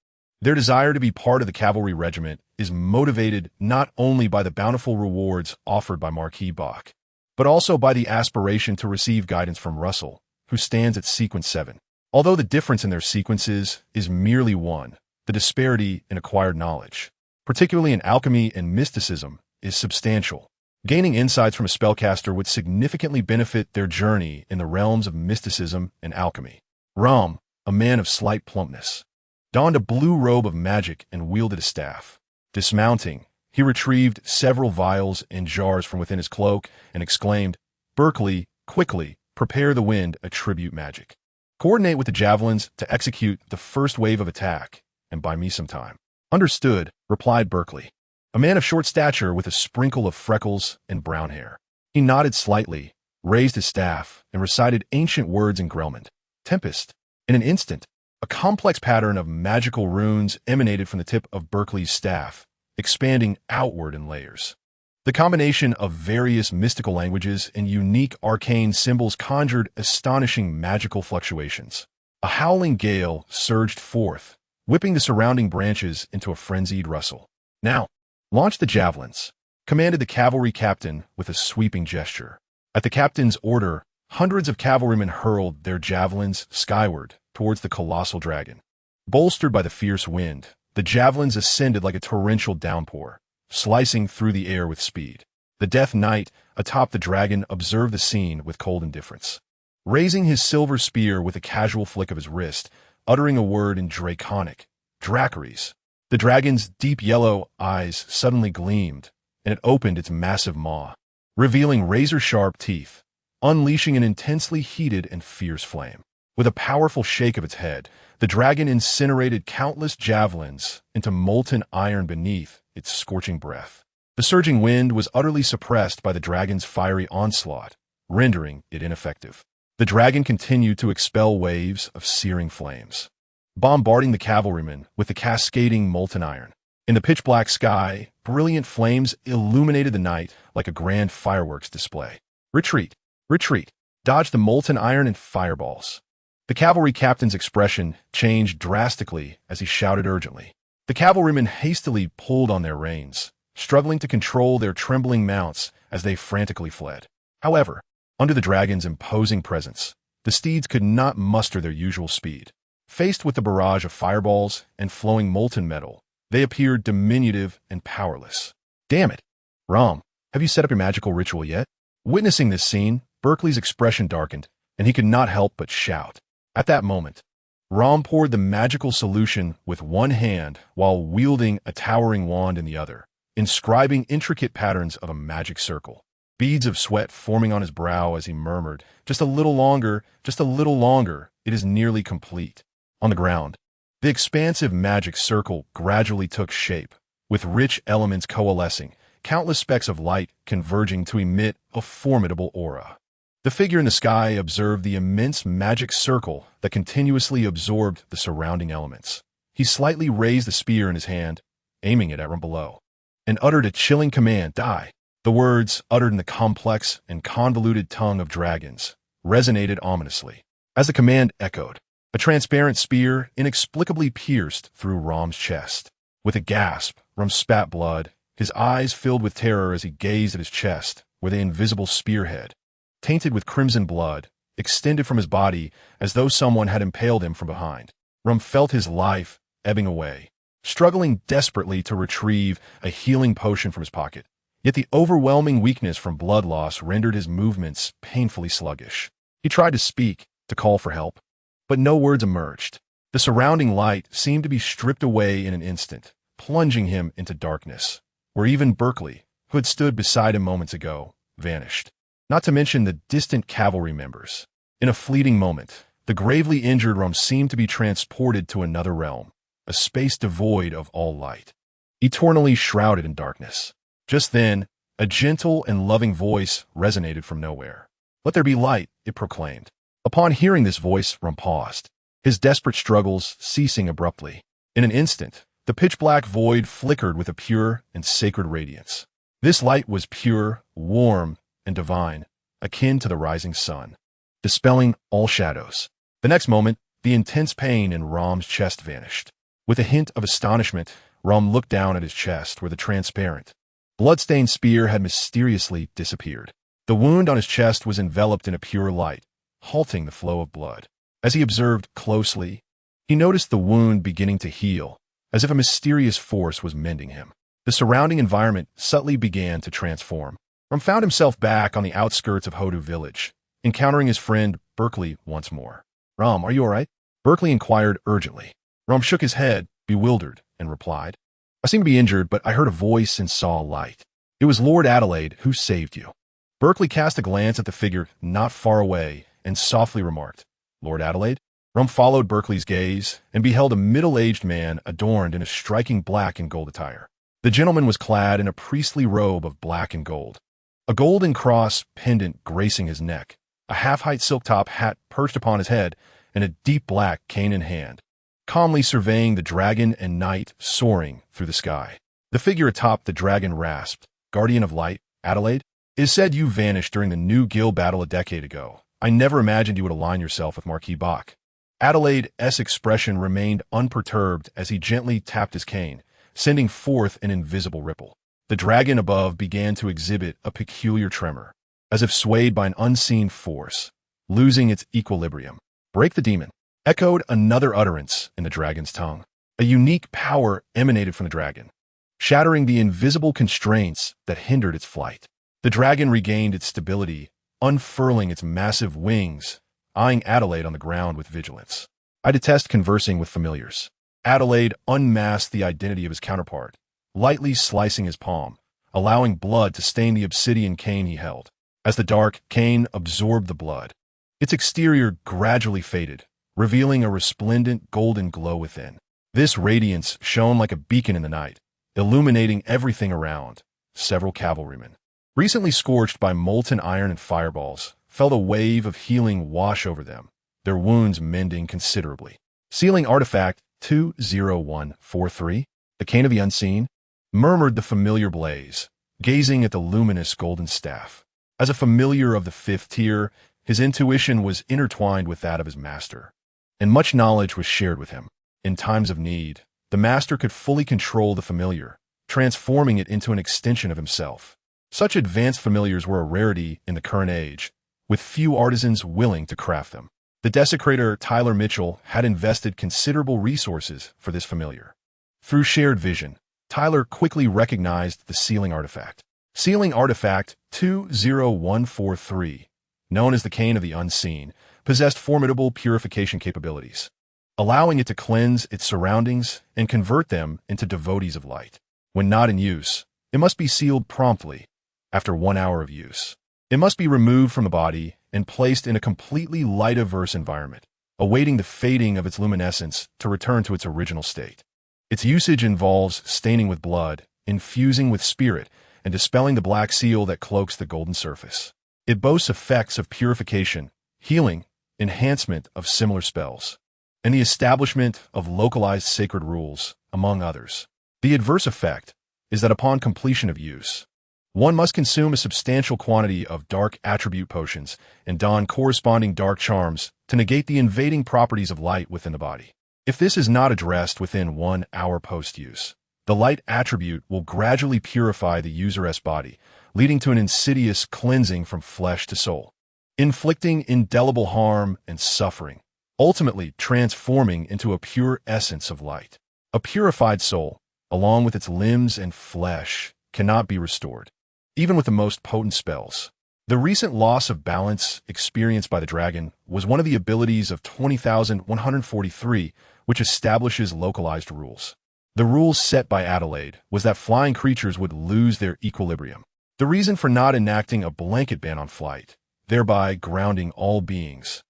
Their desire to be part of the cavalry regiment is motivated not only by the bountiful rewards offered by Marquis Bach, but also by the aspiration to receive guidance from Russell, who stands at Sequence 7. Although the difference in their sequences is merely one, the disparity in acquired knowledge, particularly in alchemy and mysticism, is substantial. Gaining insights from a spellcaster would significantly benefit their journey in the realms of mysticism and alchemy. Ram, a man of slight plumpness, donned a blue robe of magic and wielded a staff. Dismounting, he retrieved several vials and jars from within his cloak and exclaimed, "Berkeley, quickly, prepare the wind, attribute magic. Coordinate with the javelins to execute the first wave of attack, and buy me some time." "Understood," replied Berkeley, a man of short stature with a sprinkle of freckles and brown hair. He nodded slightly, raised his staff, and recited ancient words in Grelmond. Tempest. In an instant, a complex pattern of magical runes emanated from the tip of Berkeley's staff, expanding outward in layers. The combination of various mystical languages and unique arcane symbols conjured astonishing magical fluctuations. A howling gale surged forth, whipping the surrounding branches into a frenzied rustle. "Now, launch the javelins," commanded the cavalry captain with a sweeping gesture. At the captain's order, hundreds of cavalrymen hurled their javelins skyward towards the colossal dragon. Bolstered by the fierce wind, the javelins ascended like a torrential downpour, slicing through the air with speed. The Death Knight atop the dragon observed the scene with cold indifference. Raising his silver spear with a casual flick of his wrist, uttering a word in Draconic, Dracaries, the dragon's deep yellow eyes suddenly gleamed, and it opened its massive maw, revealing razor-sharp teeth, unleashing an intensely heated and fierce flame. With a powerful shake of its head, the dragon incinerated countless javelins into molten iron beneath its scorching breath. The surging wind was utterly suppressed by the dragon's fiery onslaught, rendering it ineffective. The dragon continued to expel waves of searing flames, bombarding the cavalrymen with the cascading molten iron. In the pitch-black sky, brilliant flames illuminated the night like a grand fireworks display. Retreat! Retreat! Dodge the molten iron and fireballs. The cavalry captain's expression changed drastically as he shouted urgently. The cavalrymen hastily pulled on their reins, struggling to control their trembling mounts as they frantically fled. However, under the dragon's imposing presence, the steeds could not muster their usual speed. Faced with the barrage of fireballs and flowing molten metal, they appeared diminutive and powerless. Damn it! Rom, have you set up your magical ritual yet? Witnessing this scene, Berkeley's expression darkened, and he could not help but shout. At that moment, Rom poured the magical solution with one hand while wielding a towering wand in the other, inscribing intricate patterns of a magic circle. Beads of sweat forming on his brow as he murmured, "Just a little longer, just a little longer, it is nearly complete." On the ground, the expansive magic circle gradually took shape, with rich elements coalescing, countless specks of light converging to emit a formidable aura. The figure in the sky observed the immense magic circle that continuously absorbed the surrounding elements. He slightly raised the spear in his hand, aiming it at Rum below, and uttered a chilling command, "Die!" The words, uttered in the complex and convoluted tongue of dragons, resonated ominously. As the command echoed, a transparent spear inexplicably pierced through Rom's chest. With a gasp, Rum spat blood, his eyes filled with terror as he gazed at his chest, where the invisible spearhead, tainted with crimson blood, extended from his body as though someone had impaled him from behind. Rum felt his life ebbing away, struggling desperately to retrieve a healing potion from his pocket. Yet the overwhelming weakness from blood loss rendered his movements painfully sluggish. He tried to speak, to call for help, but no words emerged. The surrounding light seemed to be stripped away in an instant, plunging him into darkness, where even Berkeley, who had stood beside him moments ago, vanished. Not to mention the distant cavalry members. In a fleeting moment, the gravely injured Rum seemed to be transported to another realm, a space devoid of all light, eternally shrouded in darkness. Just then, a gentle and loving voice resonated from nowhere. "Let there be light," it proclaimed. Upon hearing this voice, Rum paused, his desperate struggles ceasing abruptly. In an instant, the pitch-black void flickered with a pure and sacred radiance. This light was pure, warm, and divine, akin to the rising sun, dispelling all shadows. The next moment, the intense pain in Rom's chest vanished. With a hint of astonishment, Rum looked down at his chest where the transparent, blood-stained spear had mysteriously disappeared. The wound on his chest was enveloped in a pure light, halting the flow of blood. As he observed closely, he noticed the wound beginning to heal, as if a mysterious force was mending him. The surrounding environment subtly began to transform. Rum found himself back on the outskirts of Hodu village, encountering his friend Berkeley once more. "Rum, are you all right?" Berkeley inquired urgently. Rum shook his head, bewildered, and replied, "I seem to be injured, but I heard a voice and saw a light. It was Lord Adelaide who saved you." Berkeley cast a glance at the figure not far away and softly remarked, "Lord Adelaide?" Rum followed Berkeley's gaze and beheld a middle-aged man adorned in a striking black and gold attire. The gentleman was clad in a priestly robe of black and gold, a golden cross pendant gracing his neck, a half-height silk-top hat perched upon his head, and a deep black cane in hand, calmly surveying the dragon and knight soaring through the sky. The figure atop the dragon rasped, "Guardian of Light, Adelaide? It is said you vanished during the New Gill battle a decade ago. I never imagined you would align yourself with Marquis Bach." Adelaide's expression remained unperturbed as he gently tapped his cane, sending forth an invisible ripple. The dragon above began to exhibit a peculiar tremor, as if swayed by an unseen force, losing its equilibrium. "Break the demon," echoed another utterance in the dragon's tongue. A unique power emanated from the dragon, shattering the invisible constraints that hindered its flight. The dragon regained its stability, unfurling its massive wings, eyeing Adelaide on the ground with vigilance. I detest conversing with familiars. Adelaide unmasked the identity of his counterpart, lightly slicing his palm, allowing blood to stain the obsidian cane he held. As the dark cane absorbed the blood, its exterior gradually faded, revealing a resplendent golden glow within. This radiance shone like a beacon in the night, illuminating everything around. Several cavalrymen, recently scorched by molten iron and fireballs, felt a wave of healing wash over them, their wounds mending considerably. Sealing artifact 20143, the Cane of the Unseen, murmured the familiar Blaze, gazing at the luminous golden staff. As a familiar of the 5th tier, his intuition was intertwined with that of his master, and much knowledge was shared with him. In times of need, the master could fully control the familiar, transforming it into an extension of himself. Such advanced familiars were a rarity in the current age, with few artisans willing to craft them. The desecrator Tyler Mitchell had invested considerable resources for this familiar. Through shared vision, Tyler quickly recognized the sealing artifact. Sealing artifact 20143, known as the Cane of the Unseen, possessed formidable purification capabilities, allowing it to cleanse its surroundings and convert them into devotees of light. When not in use, it must be sealed promptly. After 1 hour of use, it must be removed from the body and placed in a completely light-averse environment, awaiting the fading of its luminescence to return to its original state. Its usage involves staining with blood, infusing with spirit, and dispelling the black seal that cloaks the golden surface. It boasts effects of purification, healing, enhancement of similar spells, and the establishment of localized sacred rules, among others. The adverse effect is that upon completion of use, one must consume a substantial quantity of dark attribute potions and don corresponding dark charms to negate the invading properties of light within the body. If this is not addressed within 1 hour post-use, the light attribute will gradually purify the user's body, leading to an insidious cleansing from flesh to soul, inflicting indelible harm and suffering, ultimately transforming into a pure essence of light. A purified soul, along with its limbs and flesh, cannot be restored, even with the most potent spells. The recent loss of balance experienced by the dragon was one of the abilities of 20,143, which establishes localized rules. The rules set by Adelaide was that flying creatures would lose their equilibrium. The reason for not enacting a blanket ban on flight, thereby grounding all beings,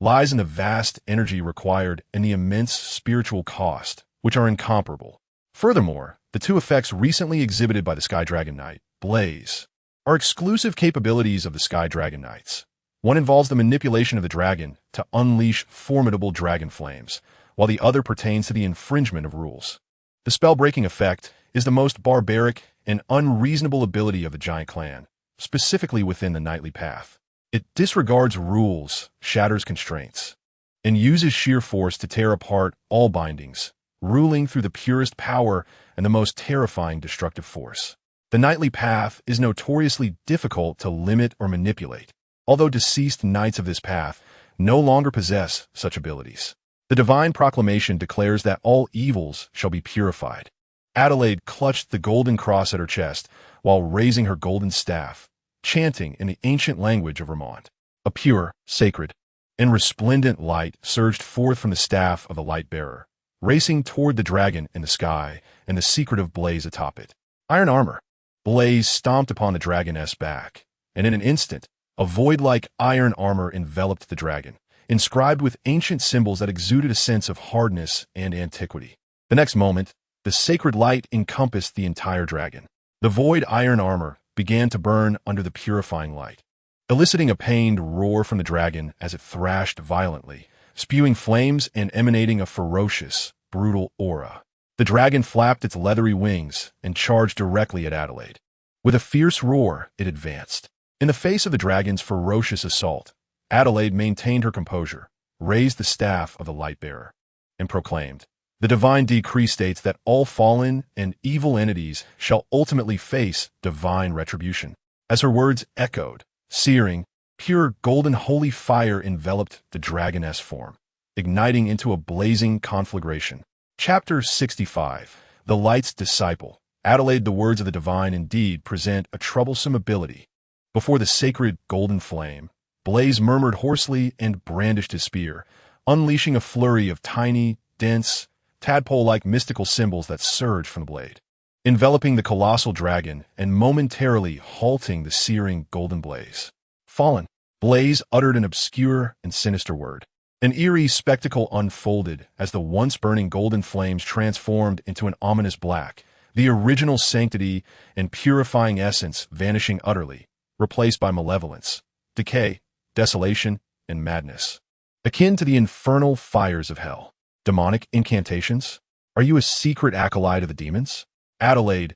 lies in the vast energy required and the immense spiritual cost, which are incomparable. Furthermore, the two effects recently exhibited by the Sky Dragon Knight, Blaze, are exclusive capabilities of the Sky Dragon Knights. One involves the manipulation of the dragon to unleash formidable dragon flames, while the other pertains to the infringement of rules. The spell-breaking effect is the most barbaric and unreasonable ability of the giant clan, specifically within the Knightly Path. It disregards rules, shatters constraints, and uses sheer force to tear apart all bindings, ruling through the purest power and the most terrifying destructive force. The Knightly Path is notoriously difficult to limit or manipulate, although deceased knights of this path no longer possess such abilities. The divine proclamation declares that all evils shall be purified. Adelaide clutched the golden cross at her chest while raising her golden staff, chanting in the ancient language of Vermont. A pure, sacred, and resplendent light surged forth from the staff of the light-bearer, racing toward the dragon in the sky and the secretive Blaze atop it. Iron armor. Blaze stomped upon the dragoness back, and in an instant, a void-like iron armor enveloped the dragon, inscribed with ancient symbols that exuded a sense of hardness and antiquity. The next moment, the sacred light encompassed the entire dragon. The void iron armor began to burn under the purifying light, eliciting a pained roar from the dragon as it thrashed violently, spewing flames and emanating a ferocious, brutal aura. The dragon flapped its leathery wings and charged directly at Adelaide. With a fierce roar, it advanced. In the face of the dragon's ferocious assault, Adelaide maintained her composure, raised the staff of the light-bearer, and proclaimed, "The divine decree states that all fallen and evil entities shall ultimately face divine retribution." As her words echoed, searing, pure golden holy fire enveloped the dragoness form, igniting into a blazing conflagration. Chapter 65. The Light's Disciple. Adelaide, the words of the divine indeed present a troublesome ability. Before the sacred golden flame, Blaze murmured hoarsely and brandished his spear, unleashing a flurry of tiny, dense, tadpole-like mystical symbols that surged from the blade, enveloping the colossal dragon and momentarily halting the searing golden blaze. Fallen. Blaze uttered an obscure and sinister word. An eerie spectacle unfolded as the once-burning golden flames transformed into an ominous black, the original sanctity and purifying essence vanishing utterly, replaced by malevolence, decay, desolation, and madness. Akin to the infernal fires of hell. Demonic incantations? Are you a secret acolyte of the demons? Adelaide's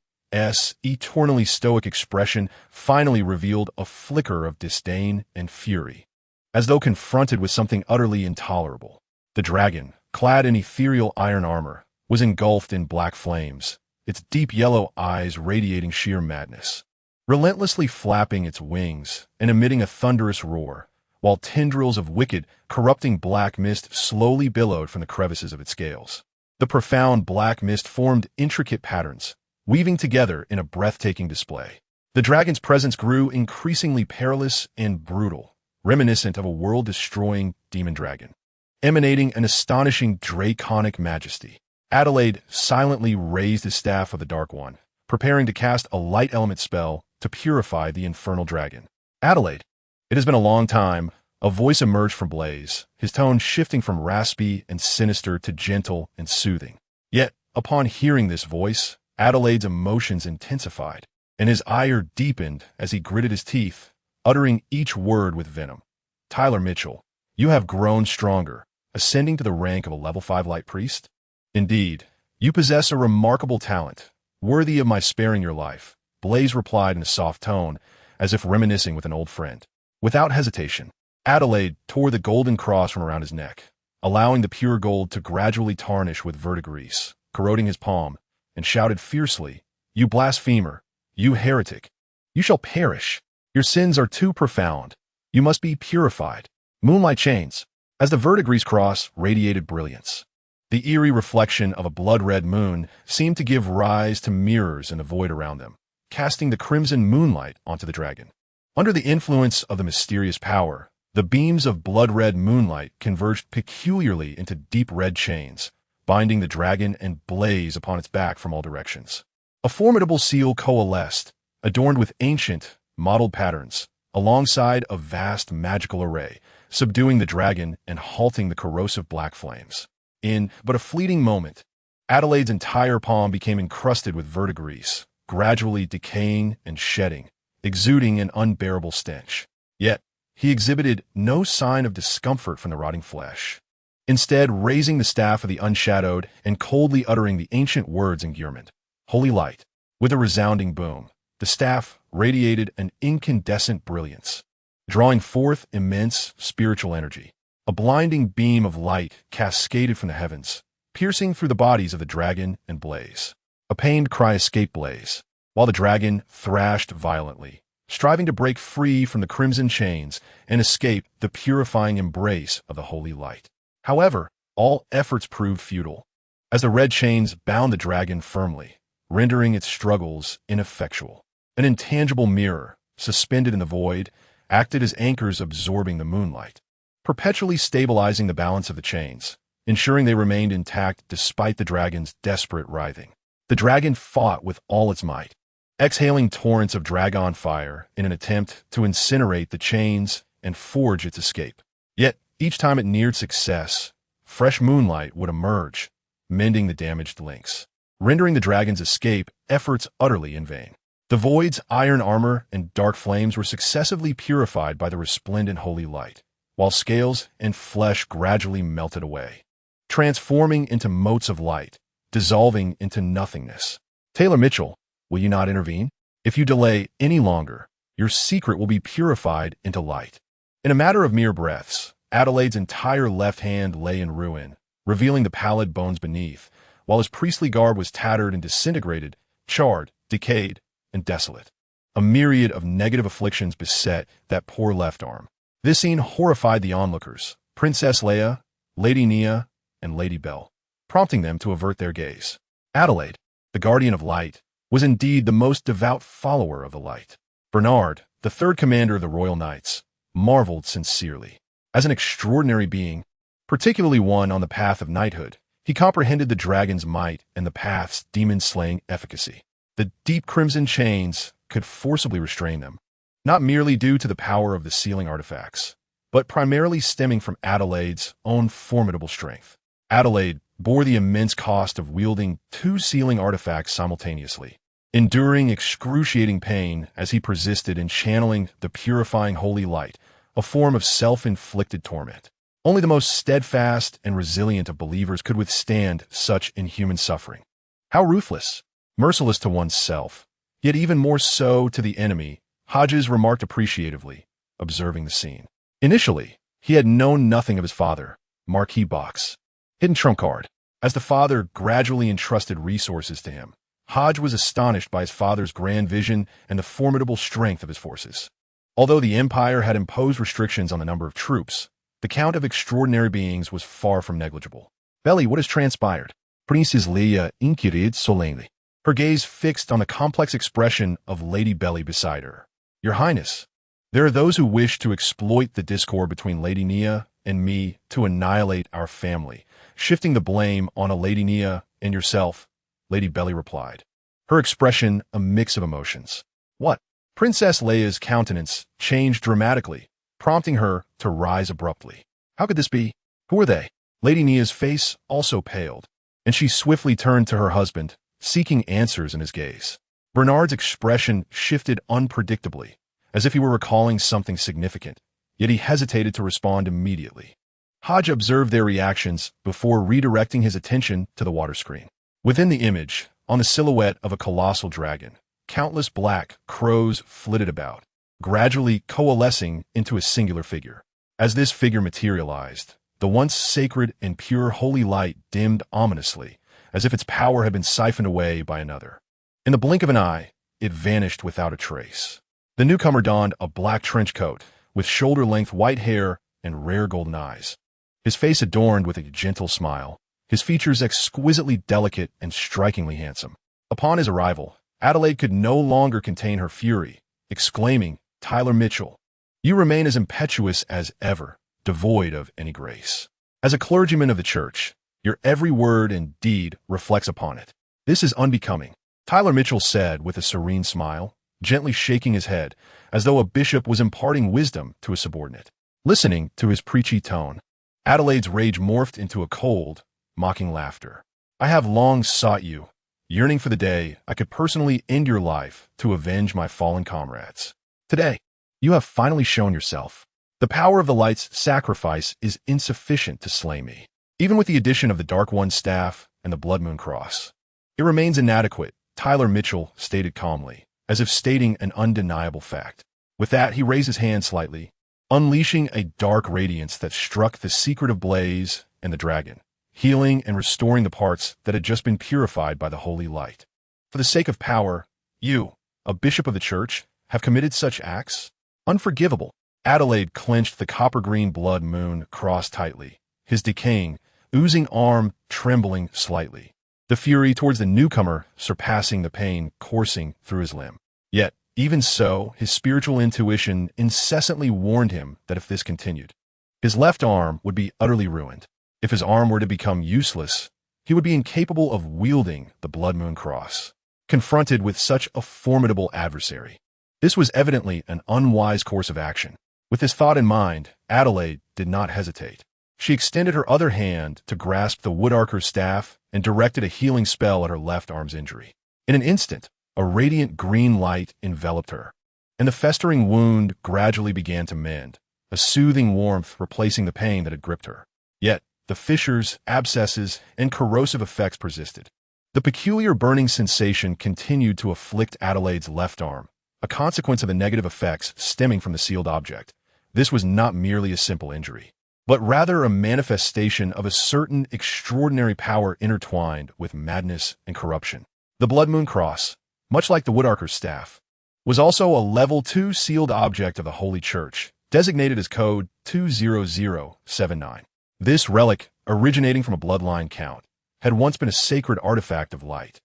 eternally stoic expression finally revealed a flicker of disdain and fury. As though confronted with something utterly intolerable, the dragon, clad in ethereal iron armor, was engulfed in black flames, its deep yellow eyes radiating sheer madness. Relentlessly flapping its wings and emitting a thunderous roar, while tendrils of wicked, corrupting black mist slowly billowed from the crevices of its scales. The profound black mist formed intricate patterns, weaving together in a breathtaking display. The dragon's presence grew increasingly perilous and brutal, reminiscent of a world-destroying demon dragon, emanating an astonishing draconic majesty. Adelaide silently raised his staff of the Dark One, preparing to cast a light element spell to purify the infernal dragon. Adelaide, it has been a long time. A voice emerged from Blaze, his tone shifting from raspy and sinister to gentle and soothing. Yet, upon hearing this voice, Adelaide's emotions intensified, and his ire deepened as he gritted his teeth, uttering each word with venom. Tyler Mitchell, you have grown stronger, ascending to the rank of a level 5 light priest. Indeed, you possess a remarkable talent, worthy of my sparing your life, Blaze replied in a soft tone, as if reminiscing with an old friend. Without hesitation, Adelaide tore the golden cross from around his neck, allowing the pure gold to gradually tarnish with verdigris, corroding his palm, and shouted fiercely, "You blasphemer! You heretic! You shall perish! Your sins are too profound. You must be purified." Moonlight chains. As the verdigris cross radiated brilliance, the eerie reflection of a blood-red moon seemed to give rise to mirrors in the void around them, casting the crimson moonlight onto the dragon. Under the influence of the mysterious power, the beams of blood-red moonlight converged peculiarly into deep red chains, binding the dragon and Blaze upon its back from all directions. A formidable seal coalesced, adorned with ancient, mottled patterns, alongside a vast magical array, subduing the dragon and halting the corrosive black flames. In but a fleeting moment, Adelaide's entire palm became encrusted with verdigris, gradually decaying and shedding, exuding an unbearable stench. Yet, he exhibited no sign of discomfort from the rotting flesh. Instead, raising the staff of the unshadowed and coldly uttering the ancient words in Gearman, "Holy light," with a resounding boom, the staff radiated an incandescent brilliance, drawing forth immense spiritual energy. A blinding beam of light cascaded from the heavens, piercing through the bodies of the dragon and Blaze. A pained cry escaped Blaze, while the dragon thrashed violently, striving to break free from the crimson chains and escape the purifying embrace of the holy light. However, all efforts proved futile, as the red chains bound the dragon firmly, rendering its struggles ineffectual. An intangible mirror, suspended in the void, acted as anchors absorbing the moonlight, perpetually stabilizing the balance of the chains, ensuring they remained intact despite the dragon's desperate writhing. The dragon fought with all its might, exhaling torrents of dragon fire in an attempt to incinerate the chains and forge its escape. Yet, each time it neared success, fresh moonlight would emerge, mending the damaged links, rendering the dragon's escape efforts utterly in vain. The void's iron armor and dark flames were successively purified by the resplendent holy light, while scales and flesh gradually melted away, transforming into motes of light, dissolving into nothingness. Taylor Mitchell, will you not intervene? If you delay any longer, your secret will be purified into light. In a matter of mere breaths, Adelaide's entire left hand lay in ruin, revealing the pallid bones beneath, while his priestly garb was tattered and disintegrated, charred, decayed, and desolate. A myriad of negative afflictions beset that poor left arm. This scene horrified the onlookers, Princess Leia, Lady Nia, and Lady Belle, prompting them to avert their gaze. Adelaide, the guardian of light, was indeed the most devout follower of the light. Bernard, the third commander of the Royal Knights, marveled sincerely. As an extraordinary being, particularly one on the path of knighthood, he comprehended the dragon's might and the path's demon-slaying efficacy. The deep crimson chains could forcibly restrain them, not merely due to the power of the sealing artifacts, but primarily stemming from Adelaide's own formidable strength. Adelaide bore the immense cost of wielding two sealing artifacts simultaneously, enduring excruciating pain as he persisted in channeling the purifying holy light, a form of self-inflicted torment. Only the most steadfast and resilient of believers could withstand such inhuman suffering. How ruthless, merciless to oneself, yet even more so to the enemy, Hodges remarked appreciatively, observing the scene. Initially, he had known nothing of his father, Marquis box, hidden trump card. As the father gradually entrusted resources to him, Hodge was astonished by his father's grand vision and the formidable strength of his forces. Although the Empire had imposed restrictions on the number of troops, the count of extraordinary beings was far from negligible. Belly, what has transpired? Princess Leia inquired solemnly, her gaze fixed on the complex expression of Lady Belly beside her. Your Highness, there are those who wish to exploit the discord between Lady Nia and me to annihilate our family, shifting the blame on a Lady Nia and yourself, Lady Belly replied, her expression a mix of emotions. What? Princess Leia's countenance changed dramatically, prompting her to rise abruptly. How could this be? Who are they? Lady Nia's face also paled, and she swiftly turned to her husband, seeking answers in his gaze. Bernard's expression shifted unpredictably, as if he were recalling something significant, yet he hesitated to respond immediately. Hodge observed their reactions before redirecting his attention to the water screen. Within the image, on the silhouette of a colossal dragon, countless black crows flitted about, gradually coalescing into a singular figure. As this figure materialized, the once sacred and pure holy light dimmed ominously, as if its power had been siphoned away by another. In the blink of an eye, it vanished without a trace. The newcomer donned a black trench coat, with shoulder-length white hair and rare golden eyes. His face adorned with a gentle smile, his features exquisitely delicate and strikingly handsome. Upon his arrival, Adelaide could no longer contain her fury, exclaiming, Tyler Mitchell, you remain as impetuous as ever, devoid of any grace. As a clergyman of the church, your every word and deed reflects upon it. This is unbecoming, Tyler Mitchell said with a serene smile, gently shaking his head, as though a bishop was imparting wisdom to a subordinate. Listening to his preachy tone, Adelaide's rage morphed into a cold, mocking laughter. I have long sought you, yearning for the day I could personally end your life to avenge my fallen comrades. Today, you have finally shown yourself. The power of the light's sacrifice is insufficient to slay me. Even with the addition of the Dark One's staff and the Blood Moon Cross, it remains inadequate, Tyler Mitchell stated calmly, as if stating an undeniable fact. With that, he raised his hand slightly, unleashing a dark radiance that struck the secretive blaze and the dragon, healing and restoring the parts that had just been purified by the holy light. For the sake of power, you, a bishop of the church, have committed such acts? Unforgivable. Adelaide clenched the copper-green blood moon cross tightly, his decaying, oozing arm trembling slightly, the fury towards the newcomer surpassing the pain coursing through his limb. Yet, even so, his spiritual intuition incessantly warned him that if this continued, his left arm would be utterly ruined. If his arm were to become useless, he would be incapable of wielding the Blood Moon Cross. Confronted with such a formidable adversary, this was evidently an unwise course of action. With this thought in mind, Adelaide did not hesitate. She extended her other hand to grasp the Woodarker's staff and directed a healing spell at her left arm's injury. In an instant, a radiant green light enveloped her, and the festering wound gradually began to mend, a soothing warmth replacing the pain that had gripped her. Yet, the fissures, abscesses, and corrosive effects persisted. The peculiar burning sensation continued to afflict Adelaide's left arm, a consequence of the negative effects stemming from the sealed object. This was not merely a simple injury, but rather a manifestation of a certain extraordinary power intertwined with madness and corruption. The Blood Moon Cross, much like the Woodarker's staff, was also a Level 2 sealed object of the Holy Church, designated as Code 20079. This relic, originating from a bloodline count, had once been a sacred artifact of light.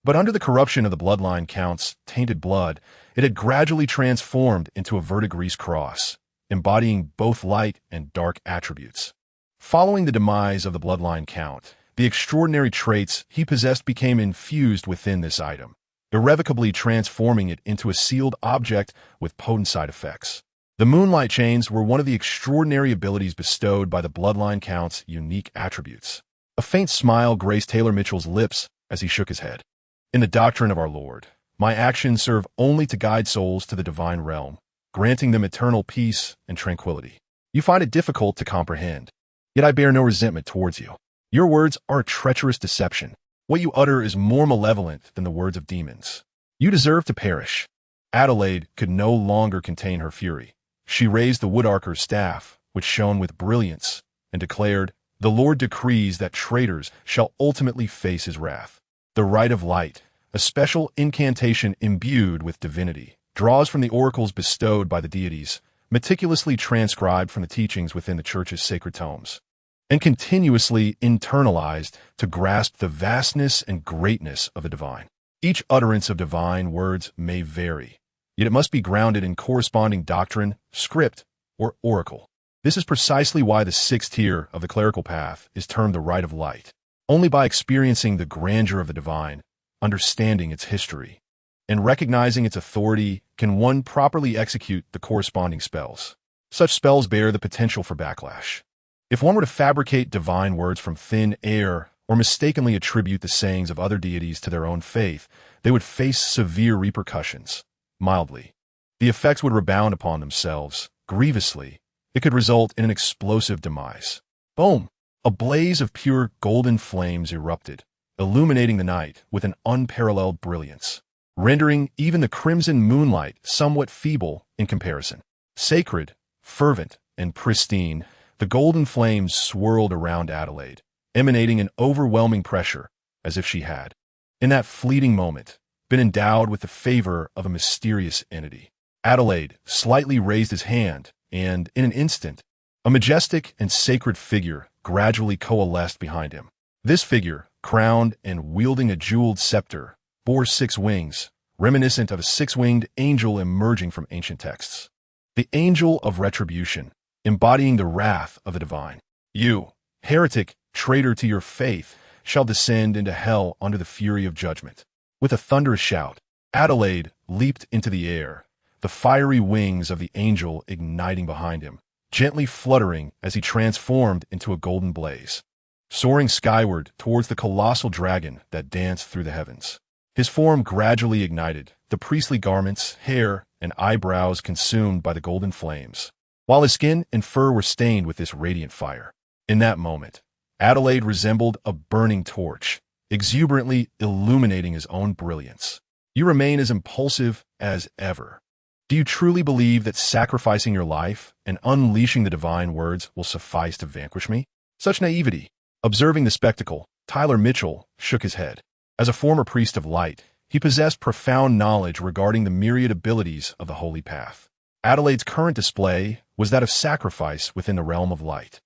But under the corruption of the bloodline count's tainted blood, it had gradually transformed into a verdigris cross, embodying both light and dark attributes. Following the demise of the bloodline count, the extraordinary traits he possessed became infused within this item, irrevocably transforming it into a sealed object with potent side effects. The moonlight chains were one of the extraordinary abilities bestowed by the bloodline count's unique attributes. A faint smile graced Taylor Mitchell's lips as he shook his head. In the doctrine of our Lord, my actions serve only to guide souls to the divine realm, granting them eternal peace and tranquility. You find it difficult to comprehend, yet I bear no resentment towards you. Your words are a treacherous deception. What you utter is more malevolent than the words of demons. You deserve to perish. Adelaide could no longer contain her fury. She raised the wood-archer's staff, which shone with brilliance, and declared, "The Lord decrees that traitors shall ultimately face his wrath." The Rite of Light, a special incantation imbued with divinity, draws from the oracles bestowed by the deities, meticulously transcribed from the teachings within the Church's sacred tomes, and continuously internalized to grasp the vastness and greatness of the divine. Each utterance of divine words may vary, yet it must be grounded in corresponding doctrine, script, or oracle. This is precisely why the sixth tier of the clerical path is termed the Rite of Light. Only by experiencing the grandeur of the divine, understanding its history, and recognizing its authority can one properly execute the corresponding spells. Such spells bear the potential for backlash. If one were to fabricate divine words from thin air or mistakenly attribute the sayings of other deities to their own faith, they would face severe repercussions. Mildly, the effects would rebound upon themselves. Grievously, it could result in an explosive demise. Boom! A blaze of pure golden flames erupted, illuminating the night with an unparalleled brilliance, rendering even the crimson moonlight somewhat feeble in comparison. Sacred, fervent, and pristine, the golden flames swirled around Adelaide, emanating an overwhelming pressure, as if she had, in that fleeting moment, been endowed with the favor of a mysterious entity. Adelaide slightly raised his hand, and, in an instant, a majestic and sacred figure gradually coalesced behind him. This figure, crowned and wielding a jeweled scepter, bore 6 wings, reminiscent of a 6-winged angel emerging from ancient texts. The Angel of Retribution, embodying the wrath of the divine. You, heretic, traitor to your faith, shall descend into hell under the fury of judgment. With a thunderous shout, Adelaide leaped into the air, the fiery wings of the angel igniting behind him, gently fluttering as he transformed into a golden blaze, soaring skyward towards the colossal dragon that danced through the heavens. His form gradually ignited, the priestly garments, hair, and eyebrows consumed by the golden flames, while his skin and fur were stained with this radiant fire. In that moment, Adelaide resembled a burning torch, exuberantly illuminating his own brilliance. You remain as impulsive as ever. Do you truly believe that sacrificing your life and unleashing the divine words will suffice to vanquish me? Such naivety. Observing the spectacle, Tyler Mitchell shook his head. As a former priest of light, he possessed profound knowledge regarding the myriad abilities of the holy path. Adelaide's current display was that of sacrifice within the realm of light.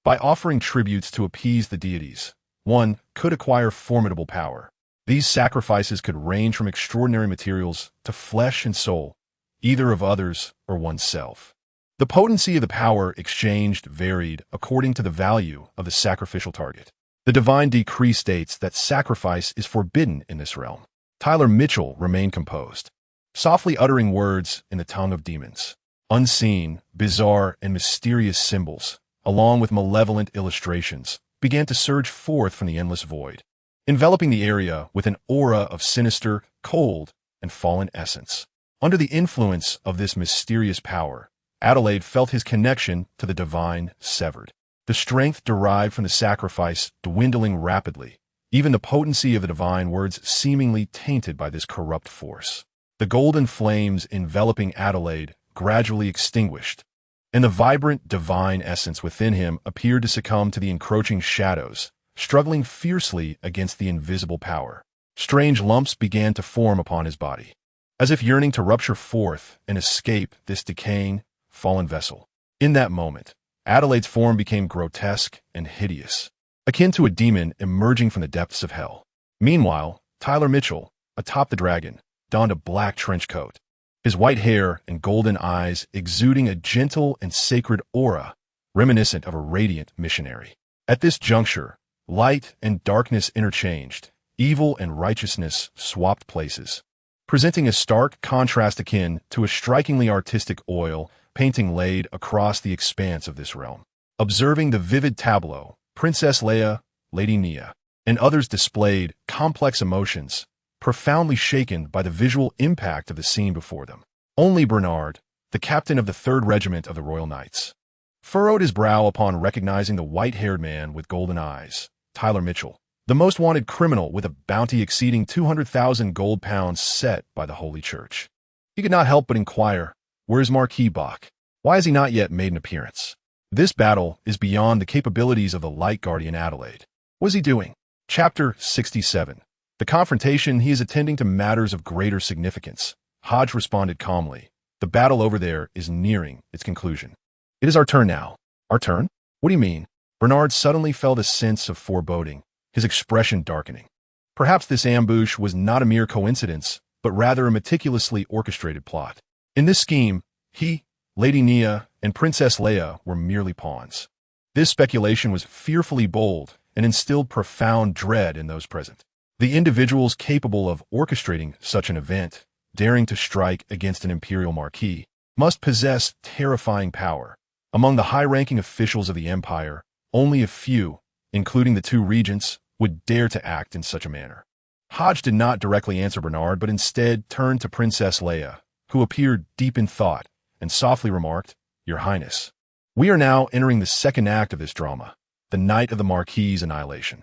By offering tributes to appease the deities, one could acquire formidable power. These sacrifices could range from extraordinary materials to flesh and soul, either of others or oneself. The potency of the power exchanged varied according to the value of the sacrificial target. The divine decree states that sacrifice is forbidden in this realm. Tyler Mitchell remained composed, softly uttering words in the tongue of demons. Unseen, bizarre, and mysterious symbols, along with malevolent illustrations, began to surge forth from the endless void, enveloping the area with an aura of sinister, cold, and fallen essence. Under the influence of this mysterious power, Adelaide felt his connection to the divine severed. The strength derived from the sacrifice dwindling rapidly, even the potency of the divine words seemingly tainted by this corrupt force. The golden flames enveloping Adelaide gradually extinguished, and the vibrant divine essence within him appeared to succumb to the encroaching shadows, struggling fiercely against the invisible power. Strange lumps began to form upon his body, as if yearning to rupture forth and escape this decaying, fallen vessel. In that moment, Adelaide's form became grotesque and hideous, akin to a demon emerging from the depths of hell. Meanwhile, Tyler Mitchell, atop the dragon, donned a black trench coat, his white hair and golden eyes exuding a gentle and sacred aura, reminiscent of a radiant missionary. At this juncture, light and darkness interchanged, evil and righteousness swapped places, presenting a stark contrast akin to a strikingly artistic oil painting laid across the expanse of this realm. Observing the vivid tableau, Princess Leia, Lady Nia, and others displayed complex emotions, profoundly shaken by the visual impact of the scene before them. Only Bernard, the captain of the 3rd Regiment of the Royal Knights, furrowed his brow upon recognizing the white-haired man with golden eyes, Tyler Mitchell, the most wanted criminal with a bounty exceeding 200,000 gold pounds set by the Holy Church. He could not help but inquire, where's Marquis Bach? Why has he not yet made an appearance? This battle is beyond the capabilities of the Light Guardian Adelaide. What is he doing? Chapter 67. The confrontation. He is attending to matters of greater significance. Hodge responded calmly. The battle over there is nearing its conclusion. It is our turn now. Our turn? What do you mean? Bernard suddenly felt a sense of foreboding, his expression darkening. Perhaps this ambush was not a mere coincidence, but rather a meticulously orchestrated plot. In this scheme, he, Lady Nia, and Princess Leia were merely pawns. This speculation was fearfully bold and instilled profound dread in those present. The individuals capable of orchestrating such an event, daring to strike against an imperial marquis, must possess terrifying power. Among the high-ranking officials of the Empire, only a few, including the 2 regents, would dare to act in such a manner. Hodge did not directly answer Bernard, but instead turned to Princess Leia, who appeared deep in thought, and softly remarked, Your Highness, we are now entering the 2nd act of this drama, the night of the Marquis' annihilation.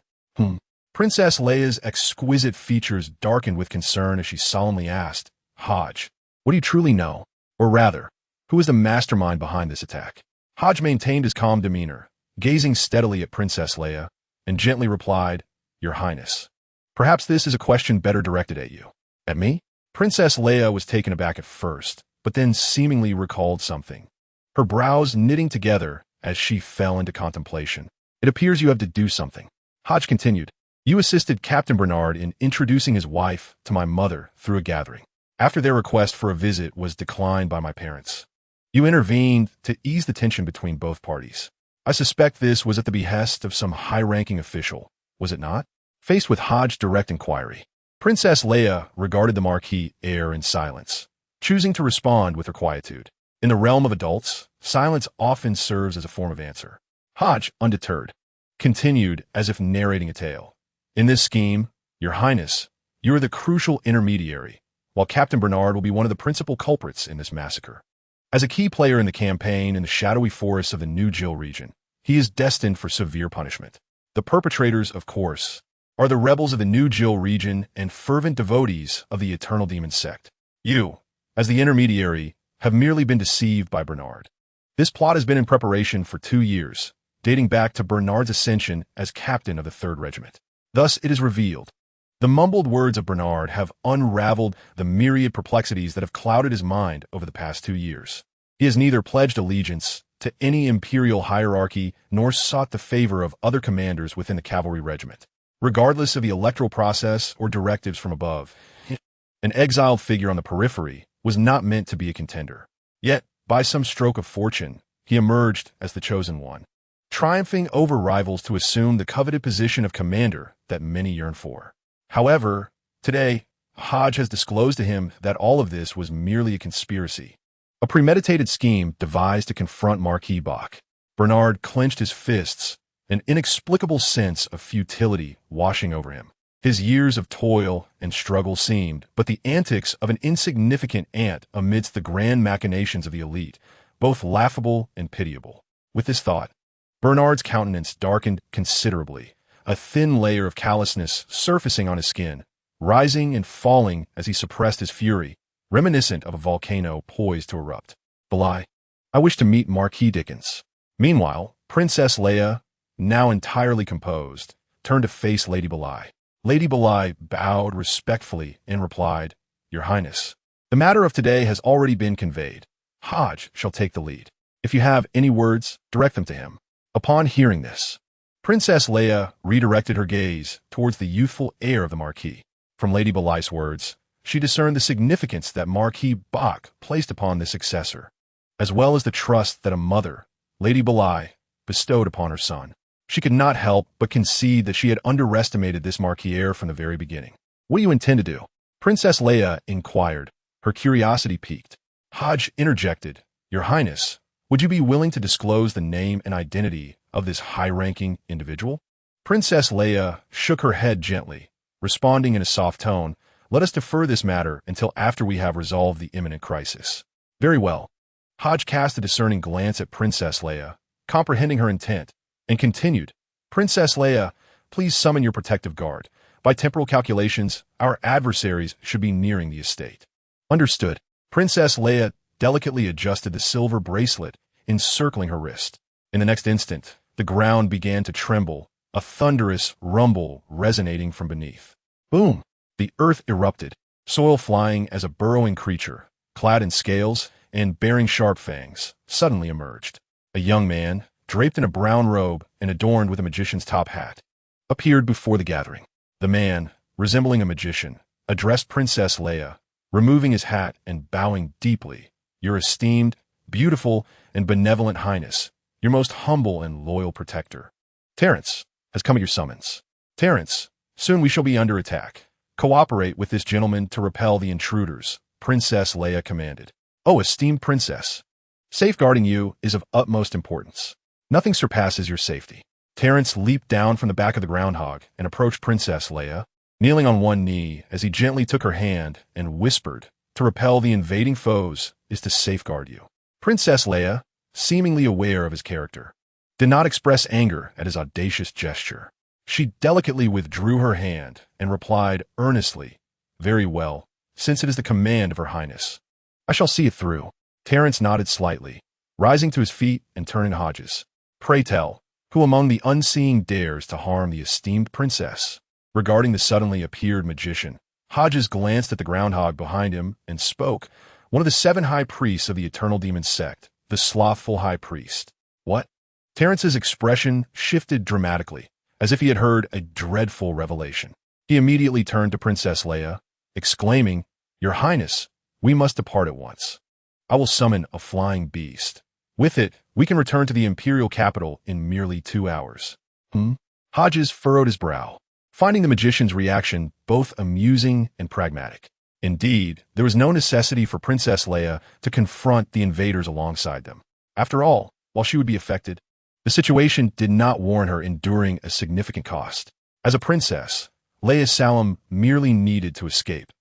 Princess Leia's exquisite features darkened with concern as she solemnly asked, Hodge, what do you truly know? Or rather, who is the mastermind behind this attack? Hodge maintained his calm demeanor, gazing steadily at Princess Leia, and gently replied, Your Highness, perhaps this is a question better directed at you. At me? Princess Leia was taken aback at first, but then seemingly recalled something, her brows knitting together as she fell into contemplation. It appears you have to do something. Hodge continued, You assisted Captain Bernard in introducing his wife to my mother through a gathering. After their request for a visit was declined by my parents, you intervened to ease the tension between both parties. I suspect this was at the behest of some high-ranking official, was it not? Faced with Hodge's direct inquiry, Princess Leia regarded the Marquis Heir in silence, choosing to respond with her quietude. In the realm of adults, silence often serves as a form of answer. Hodge, undeterred, continued as if narrating a tale. In this scheme, Your Highness, you are the crucial intermediary, while Captain Bernard will be one of the principal culprits in this massacre. As a key player in the campaign in the shadowy forests of the New Jill region, he is destined for severe punishment. The perpetrators, of course, are the rebels of the New Jill region and fervent devotees of the Eternal Demon sect. You, as the intermediary, have merely been deceived by Bernard. This plot has been in preparation for 2 years, dating back to Bernard's ascension as captain of the 3rd Regiment. Thus it is revealed. The mumbled words of Bernard have unraveled the myriad perplexities that have clouded his mind over the past 2 years. He has neither pledged allegiance to any imperial hierarchy nor sought the favor of other commanders within the cavalry regiment. Regardless of the electoral process or directives from above, an exiled figure on the periphery was not meant to be a contender. Yet, by some stroke of fortune, he emerged as the chosen one, triumphing over rivals to assume the coveted position of commander that many yearn for. However, today, Hodge has disclosed to him that all of this was merely a conspiracy, a premeditated scheme devised to confront Marquis Bach. Bernard clenched his fists, an inexplicable sense of futility washing over him. His years of toil and struggle seemed but the antics of an insignificant ant amidst the grand machinations of the elite, both laughable and pitiable. With this thought, Bernard's countenance darkened considerably, a thin layer of callousness surfacing on his skin, rising and falling as he suppressed his fury, reminiscent of a volcano poised to erupt. Belai, I wish to meet Marquis Dickens. Meanwhile, Princess Leia, now entirely composed, turned to face Lady Belai. Lady Belai bowed respectfully and replied, Your Highness, the matter of today has already been conveyed. Hodge shall take the lead. If you have any words, direct them to him. Upon hearing this, Princess Leia redirected her gaze towards the youthful heir of the Marquis. From Lady Belai's words, she discerned the significance that Marquis Bach placed upon the successor, as well as the trust that a mother, Lady Belai, bestowed upon her son. She could not help but concede that she had underestimated this Marquis Heir from the very beginning. "What do you intend to do?" Princess Leia inquired, her curiosity piqued. Hodge interjected, "Your Highness, would you be willing to disclose the name and identity of this high-ranking individual?" Princess Leia shook her head gently, responding in a soft tone, "Let us defer this matter until after we have resolved the imminent crisis." "Very well." Hodge cast a discerning glance at Princess Leia, comprehending her intent, and continued, "Princess Leia, please summon your protective guard. By temporal calculations, our adversaries should be nearing the estate." "Understood." Princess Leia delicately adjusted the silver bracelet encircling her wrist. In the next instant, the ground began to tremble, a thunderous rumble resonating from beneath. Boom! The earth erupted, soil flying as a burrowing creature, clad in scales and bearing sharp fangs, suddenly emerged. A young man, draped in a brown robe and adorned with a magician's top hat, appeared before the gathering. The man, resembling a magician, addressed Princess Leia, removing his hat and bowing deeply. "Your esteemed, beautiful, and benevolent Highness, your most humble and loyal protector, Terence, has come at your summons. Terence, soon we shall be under attack. Cooperate with this gentleman to repel the intruders," Princess Leia commanded. "Oh, esteemed princess, safeguarding you is of utmost importance. Nothing surpasses your safety." Terence leaped down from the back of the groundhog and approached Princess Leia, kneeling on one knee as he gently took her hand and whispered, "To repel the invading foes is to safeguard you." Princess Leia, seemingly aware of his character, did not express anger at his audacious gesture. She delicately withdrew her hand and replied earnestly, "Very well, since it is the command of Her Highness. I shall see it through." Terence nodded slightly, rising to his feet and turning to Hodges. "Pray tell, who among the unseeing dares to harm the esteemed princess?" Regarding the suddenly appeared magician, Hodges glanced at the groundhog behind him and spoke, "One of the 7 high priests of the eternal demon sect, the slothful high priest." "What?" Terence's expression shifted dramatically, as if he had heard a dreadful revelation. He immediately turned to Princess Leia, exclaiming, "Your Highness, we must depart at once. I will summon a flying beast. With it, we can return to the imperial capital in merely 2 hours." Hodges furrowed his brow, finding the magician's reaction both amusing and pragmatic. Indeed, there was no necessity for Princess Leia to confront the invaders alongside them. After all, while she would be affected, the situation did not warrant her enduring a significant cost. As a princess, Leia Salem merely needed to escape.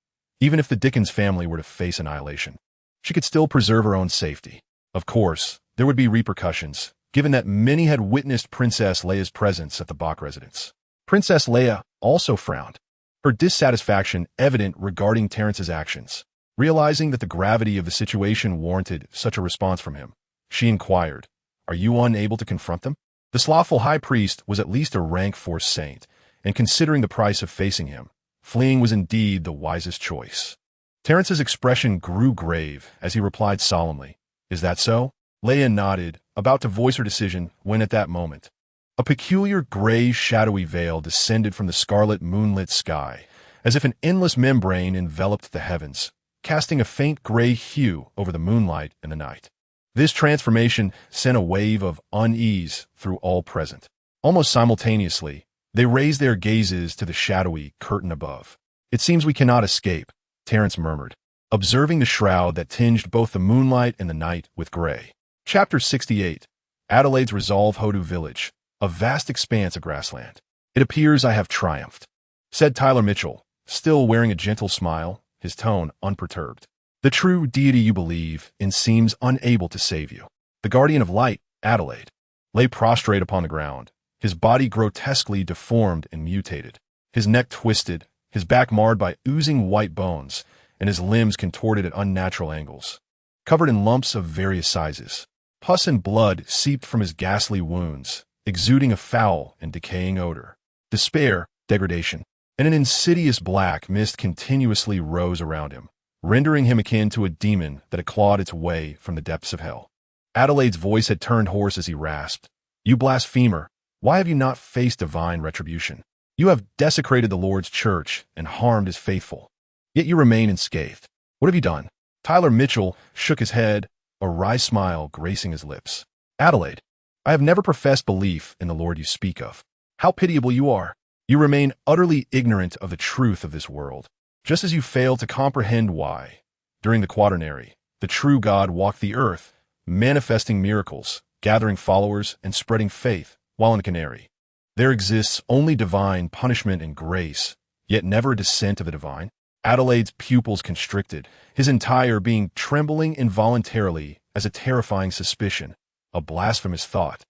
Even if the Dickens family were to face annihilation, she could still preserve her own safety. Of course, there would be repercussions, given that many had witnessed Princess Leia's presence at the Bach residence. Princess Leia also frowned, her dissatisfaction evident regarding Terence's actions. Realizing that the gravity of the situation warranted such a response from him, she inquired, "Are you unable to confront them?" The slothful high priest was at least a rank 4 saint, and considering the price of facing him, fleeing was indeed the wisest choice. Terence's expression grew grave as he replied solemnly, "Is that so?" Leia nodded, about to voice her decision when at that moment, a peculiar gray shadowy veil descended from the scarlet moonlit sky, as if an endless membrane enveloped the heavens, casting a faint gray hue over the moonlight and the night. This transformation sent a wave of unease through all present. Almost simultaneously, they raised their gazes to the shadowy curtain above. "It seems we cannot escape," Terence murmured, observing the shroud that tinged both the moonlight and the night with gray. Chapter 68. Adelaide's Resolve Hodu Village, a vast expanse of grassland. "It appears I have triumphed," said Tyler Mitchell, still wearing a gentle smile, his tone unperturbed. "The true deity you believe in seems unable to save you." The guardian of light, Adelaide, lay prostrate upon the ground, his body grotesquely deformed and mutated, his neck twisted, his back marred by oozing white bones, and his limbs contorted at unnatural angles. Covered in lumps of various sizes, pus and blood seeped from his ghastly wounds, exuding a foul and decaying odor. Despair, degradation, and an insidious black mist continuously rose around him, rendering him akin to a demon that had clawed its way from the depths of hell. Adelaide's voice had turned hoarse as he rasped, "You blasphemer, why have you not faced divine retribution?" You have desecrated the Lord's church and harmed his faithful. Yet you remain unscathed. What have you done? Tyler Mitchell shook his head, a wry smile gracing his lips. Adelaide, I have never professed belief in the Lord you speak of. How pitiable you are. You remain utterly ignorant of the truth of this world, just as you fail to comprehend why, during the quaternary, the true God walked the earth, manifesting miracles, gathering followers, and spreading faith, while in the canary, there exists only divine punishment and grace, yet never a descent of the divine. Adelaide's pupils constricted, his entire being trembling involuntarily as a terrifying suspicion, a blasphemous thought,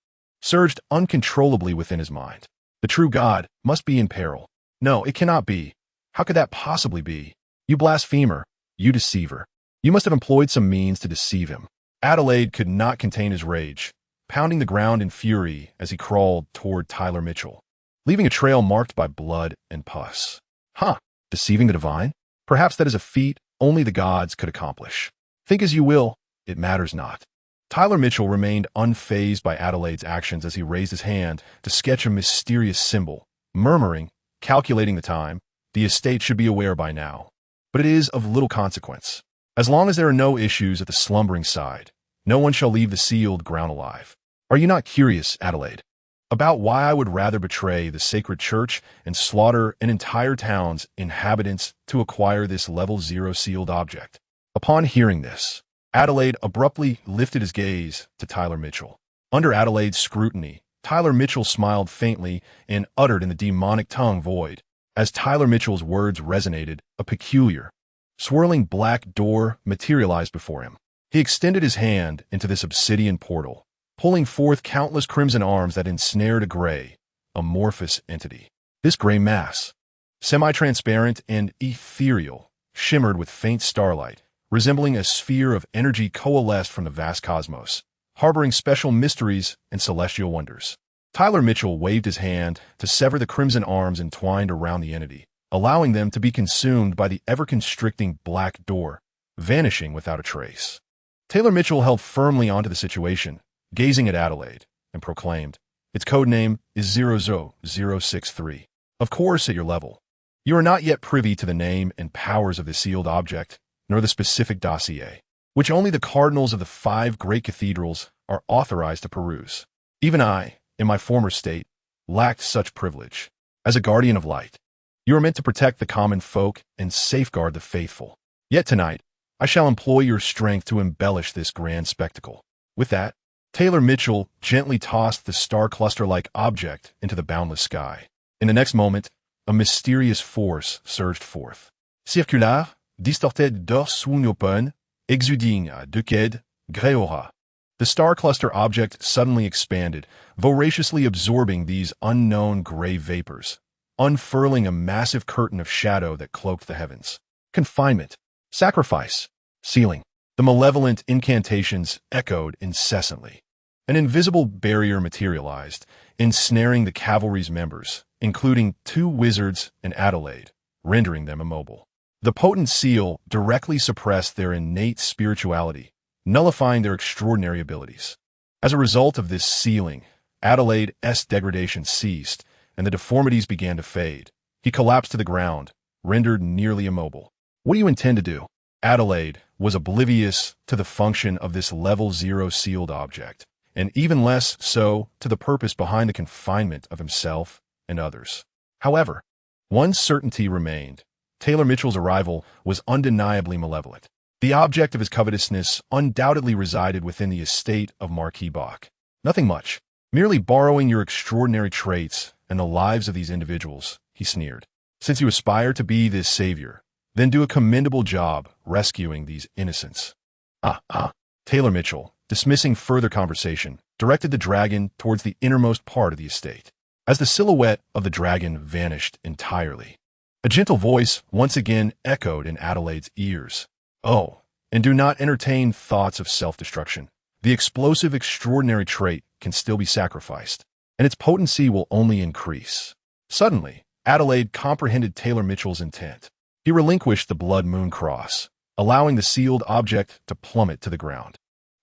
surged uncontrollably within his mind. The true God must be in peril. No, it cannot be. How could that possibly be? You blasphemer, you deceiver. You must have employed some means to deceive him. Adelaide could not contain his rage, pounding the ground in fury as he crawled toward Tyler Mitchell, leaving a trail marked by blood and pus. Deceiving the divine? Perhaps that is a feat only the gods could accomplish. Think as you will, it matters not. Tyler Mitchell remained unfazed by Adelaide's actions as he raised his hand to sketch a mysterious symbol, murmuring, calculating the time, the estate should be aware by now. But it is of little consequence. As long as there are no issues at the slumbering side, no one shall leave the sealed ground alive. Are you not curious, Adelaide, about why I would rather betray the sacred church and slaughter an entire town's inhabitants to acquire this level 0 sealed object? Upon hearing this, Adelaide abruptly lifted his gaze to Tyler Mitchell. Under Adelaide's scrutiny, Tyler Mitchell smiled faintly and uttered in the demonic tongue void. As Tyler Mitchell's words resonated, a peculiar, swirling black door materialized before him. He extended his hand into this obsidian portal, pulling forth countless crimson arms that ensnared a gray, amorphous entity. This gray mass, semi-transparent and ethereal, shimmered with faint starlight, resembling a sphere of energy coalesced from the vast cosmos, harboring special mysteries and celestial wonders. Tyler Mitchell waved his hand to sever the crimson arms entwined around the entity, allowing them to be consumed by the ever-constricting black door, vanishing without a trace. Taylor Mitchell held firmly onto the situation, gazing at Adelaide, and proclaimed, "Its code name is 00063. Of course, at your level. You are not yet privy to the name and powers of the sealed object, nor the specific dossier, which only the cardinals of the 5 great cathedrals are authorized to peruse. Even I, in my former state, lacked such privilege. As a guardian of light, you are meant to protect the common folk and safeguard the faithful. Yet tonight, I shall employ your strength to embellish this grand spectacle." With that, Taylor Mitchell gently tossed the star cluster-like object into the boundless sky. In the next moment, a mysterious force surged forth. Circulaire, distorted d'or swoon open, exuding à decade, grey aura. The star cluster object suddenly expanded, voraciously absorbing these unknown gray vapors, unfurling a massive curtain of shadow that cloaked the heavens. Confinement, sacrifice, sealing. The malevolent incantations echoed incessantly. An invisible barrier materialized, ensnaring the cavalry's members, including 2 wizards and Adelaide, rendering them immobile. The potent seal directly suppressed their innate spirituality, nullifying their extraordinary abilities. As a result of this sealing, Adelaide's degradation ceased, and the deformities began to fade. He collapsed to the ground, rendered nearly immobile. What do you intend to do? Adelaide was oblivious to the function of this level 0 sealed object, and even less so to the purpose behind the confinement of himself and others. However, one certainty remained. Taylor Mitchell's arrival was undeniably malevolent. The object of his covetousness undoubtedly resided within the estate of Marquis Bach. Nothing much, merely borrowing your extraordinary traits and the lives of these individuals, he sneered. Since you aspire to be this savior, then do a commendable job rescuing these innocents. Taylor Mitchell, dismissing further conversation, directed the dragon towards the innermost part of the estate. As the silhouette of the dragon vanished entirely, a gentle voice once again echoed in Adelaide's ears. "Oh, and do not entertain thoughts of self-destruction. The explosive extraordinary trait can still be sacrificed, and its potency will only increase." Suddenly, Adelaide comprehended Taylor Mitchell's intent. He relinquished the blood moon cross, allowing the sealed object to plummet to the ground.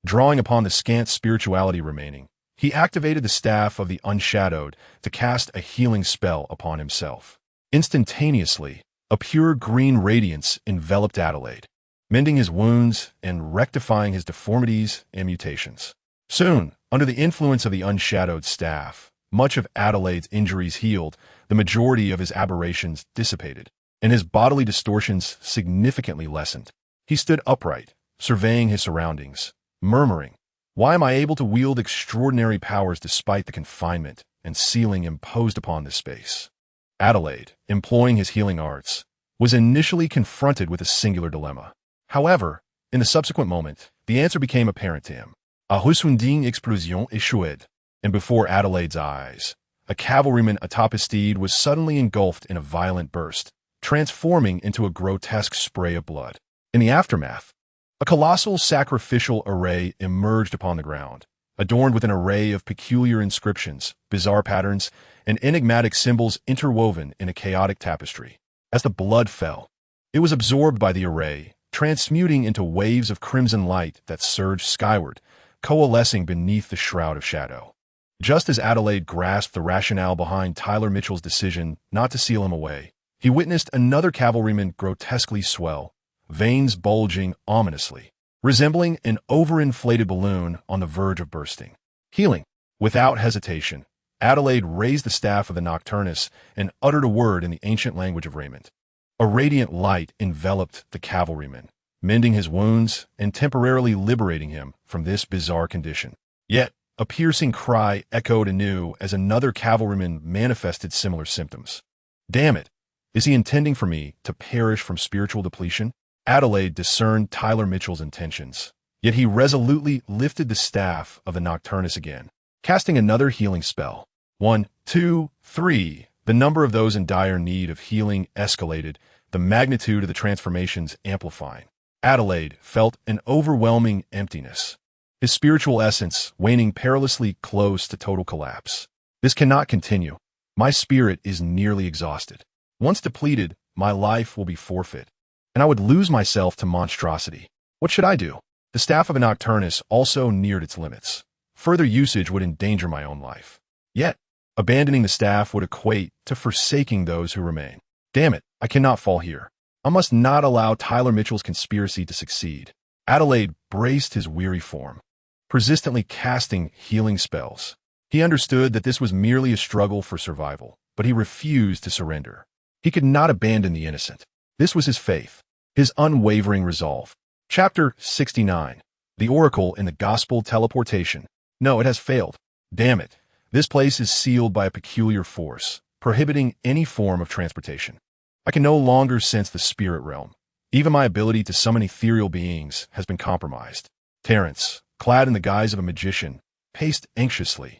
Drawing upon the scant spirituality remaining, He activated the Staff of the Unshadowed to cast a healing spell upon himself. Instantaneously, a pure green radiance enveloped Adelaide, mending his wounds and rectifying his deformities and mutations. Soon, under the influence of the Unshadowed Staff, much of Adelaide's injuries healed, the majority of his aberrations dissipated, and his bodily distortions significantly lessened. He stood upright, surveying his surroundings, murmuring, "Why am I able to wield extraordinary powers despite the confinement and sealing imposed upon this space?" Adelaide, employing his healing arts, was initially confronted with a singular dilemma. However, in the subsequent moment, the answer became apparent to him. A resounding explosion échoued, and before Adelaide's eyes, a cavalryman atop his steed was suddenly engulfed in a violent burst, transforming into a grotesque spray of blood. In the aftermath, a colossal sacrificial array emerged upon the ground, adorned with an array of peculiar inscriptions, bizarre patterns, and enigmatic symbols interwoven in a chaotic tapestry. As the blood fell, it was absorbed by the array, transmuting into waves of crimson light that surged skyward, coalescing beneath the shroud of shadow. Just as Adelaide grasped the rationale behind Tyler Mitchell's decision not to seal him away, he witnessed another cavalryman grotesquely swell, veins bulging ominously, resembling an overinflated balloon on the verge of bursting. Healing. Without hesitation, Adelaide raised the staff of the Nocturnus and uttered a word in the ancient language of raiment. A radiant light enveloped the cavalryman, mending his wounds and temporarily liberating him from this bizarre condition. Yet, a piercing cry echoed anew as another cavalryman manifested similar symptoms. "Damn it! Is he intending for me to perish from spiritual depletion?" Adelaide discerned Tyler Mitchell's intentions, yet he resolutely lifted the staff of the Nocturnus again, casting another healing spell. 1, 2, 3. The number of those in dire need of healing escalated, the magnitude of the transformations amplifying. Adelaide felt an overwhelming emptiness, his spiritual essence waning perilously close to total collapse. "This cannot continue. My spirit is nearly exhausted. Once depleted, my life will be forfeit, and I would lose myself to monstrosity. What should I do?" The staff of a Nocturnus also neared its limits. Further usage would endanger my own life. Yet, abandoning the staff would equate to forsaking those who remain. "Damn it, I cannot fall here. I must not allow Tyler Mitchell's conspiracy to succeed." Adelaide braced his weary form, persistently casting healing spells. He understood that this was merely a struggle for survival, but he refused to surrender. He could not abandon the innocent. This was his faith, his unwavering resolve. Chapter 69. The Oracle in the Gospel Teleportation. No, it has failed. Damn it. This place is sealed by a peculiar force, prohibiting any form of transportation. I can no longer sense the spirit realm. Even my ability to summon ethereal beings has been compromised. Terence, clad in the guise of a magician, paced anxiously,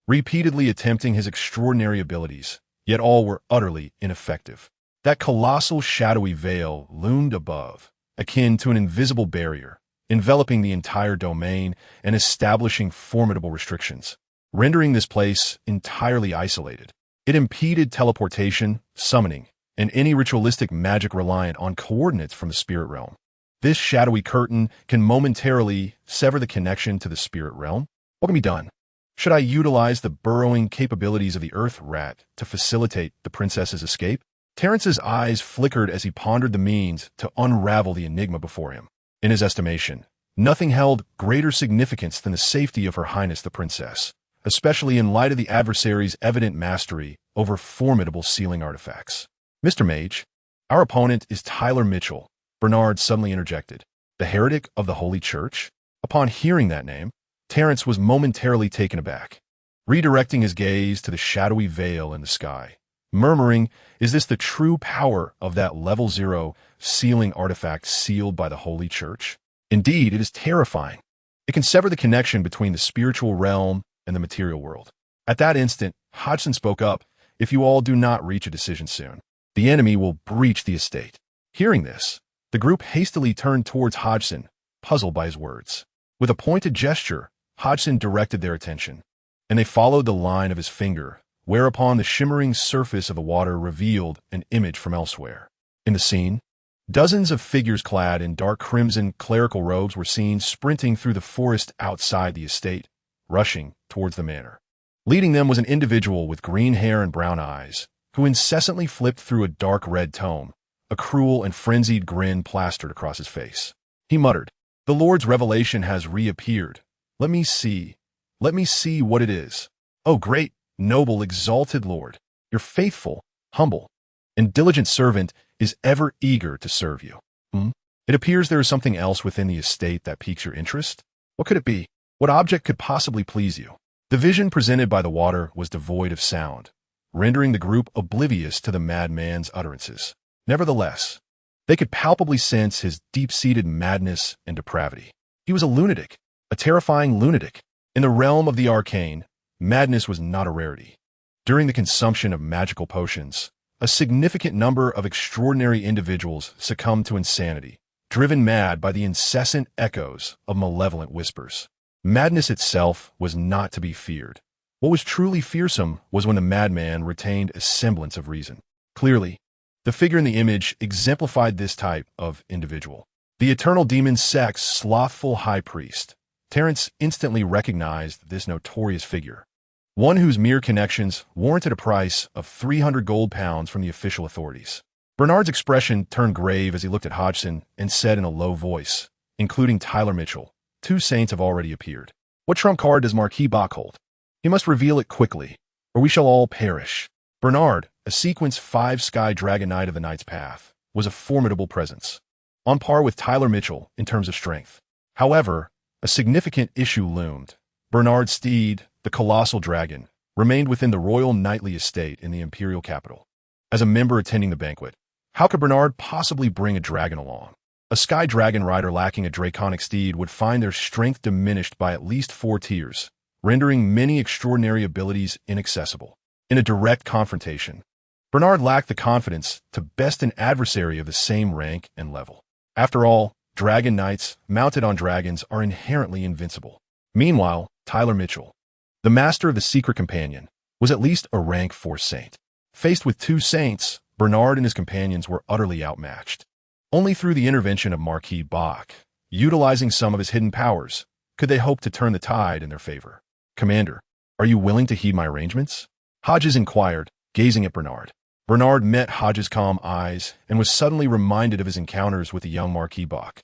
repeatedly attempting his extraordinary abilities, yet all were utterly ineffective. That colossal shadowy veil loomed above, akin to an invisible barrier, enveloping the entire domain and establishing formidable restrictions, rendering this place entirely isolated. It impeded teleportation, summoning, and any ritualistic magic reliant on coordinates from the spirit realm. This shadowy curtain can momentarily sever the connection to the spirit realm. What can be done? Should I utilize the burrowing capabilities of the earth rat to facilitate the princess's escape? Terrence's eyes flickered as he pondered the means to unravel the enigma before him. In his estimation, nothing held greater significance than the safety of Her Highness the Princess, especially in light of the adversary's evident mastery over formidable sealing artifacts. "Mr. Mage, our opponent is Tyler Mitchell," Bernard suddenly interjected. "The heretic of the Holy Church?" Upon hearing that name, Terrence was momentarily taken aback, redirecting his gaze to the shadowy veil in the sky, murmuring, "Is this the true power of that level 0 sealing artifact sealed by the Holy Church? Indeed, it is terrifying. It can sever the connection between the spiritual realm and the material world." At that instant, Hodgson spoke up, "If you all do not reach a decision soon, the enemy will breach the estate." Hearing this, the group hastily turned towards Hodgson, puzzled by his words. With a pointed gesture, Hodgson directed their attention, and they followed the line of his finger, whereupon the shimmering surface of the water revealed an image from elsewhere. In the scene, dozens of figures clad in dark crimson clerical robes were seen sprinting through the forest outside the estate, rushing towards the manor. Leading them was an individual with green hair and brown eyes, who incessantly flipped through a dark red tome, a cruel and frenzied grin plastered across his face. He muttered, "The Lord's revelation has reappeared. Let me see what it is. O great, noble, exalted Lord, your faithful, humble, and diligent servant is ever eager to serve you." It appears there is something else within the estate that piques your interest. What could it be? What object could possibly please you? The vision presented by the water was devoid of sound, rendering the group oblivious to the madman's utterances. Nevertheless, they could palpably sense his deep-seated madness and depravity. He was a lunatic, a terrifying lunatic. In the realm of the arcane, madness was not a rarity. During the consumption of magical potions, a significant number of extraordinary individuals succumbed to insanity, driven mad by the incessant echoes of malevolent whispers. Madness itself was not to be feared. What was truly fearsome was when the madman retained a semblance of reason. Clearly, the figure in the image exemplified this type of individual. The eternal demon sex slothful high priest. Terence instantly recognized this notorious figure, one whose mere connections warranted a price of 300 gold pounds from the official authorities. Bernard's expression turned grave as he looked at Hodgson and said in a low voice, "Including Tyler Mitchell, 2 saints have already appeared. What trump card does Marquis Bach hold? He must reveal it quickly, or we shall all perish." Bernard, a sequence 5 Sky Dragon Knight of the Knight's Path, was a formidable presence, on par with Tyler Mitchell in terms of strength. However, a significant issue loomed. Bernard's steed, the Colossal Dragon, remained within the royal knightly estate in the imperial capital. As a member attending the banquet, how could Bernard possibly bring a dragon along? A Sky Dragon rider lacking a draconic steed would find their strength diminished by at least 4 tiers, rendering many extraordinary abilities inaccessible. In a direct confrontation, Bernard lacked the confidence to best an adversary of the same rank and level. After all, dragon knights, mounted on dragons, are inherently invincible. Meanwhile, Tyler Mitchell, the master of the Secret Companion, was at least a rank 4 saint. Faced with 2 saints, Bernard and his companions were utterly outmatched. Only through the intervention of Marquis Bach, utilizing some of his hidden powers, could they hope to turn the tide in their favor. "Commander, are you willing to heed my arrangements?" Hodges inquired, gazing at Bernard. Bernard met Hodges' calm eyes and was suddenly reminded of his encounters with the young Marquis Bach.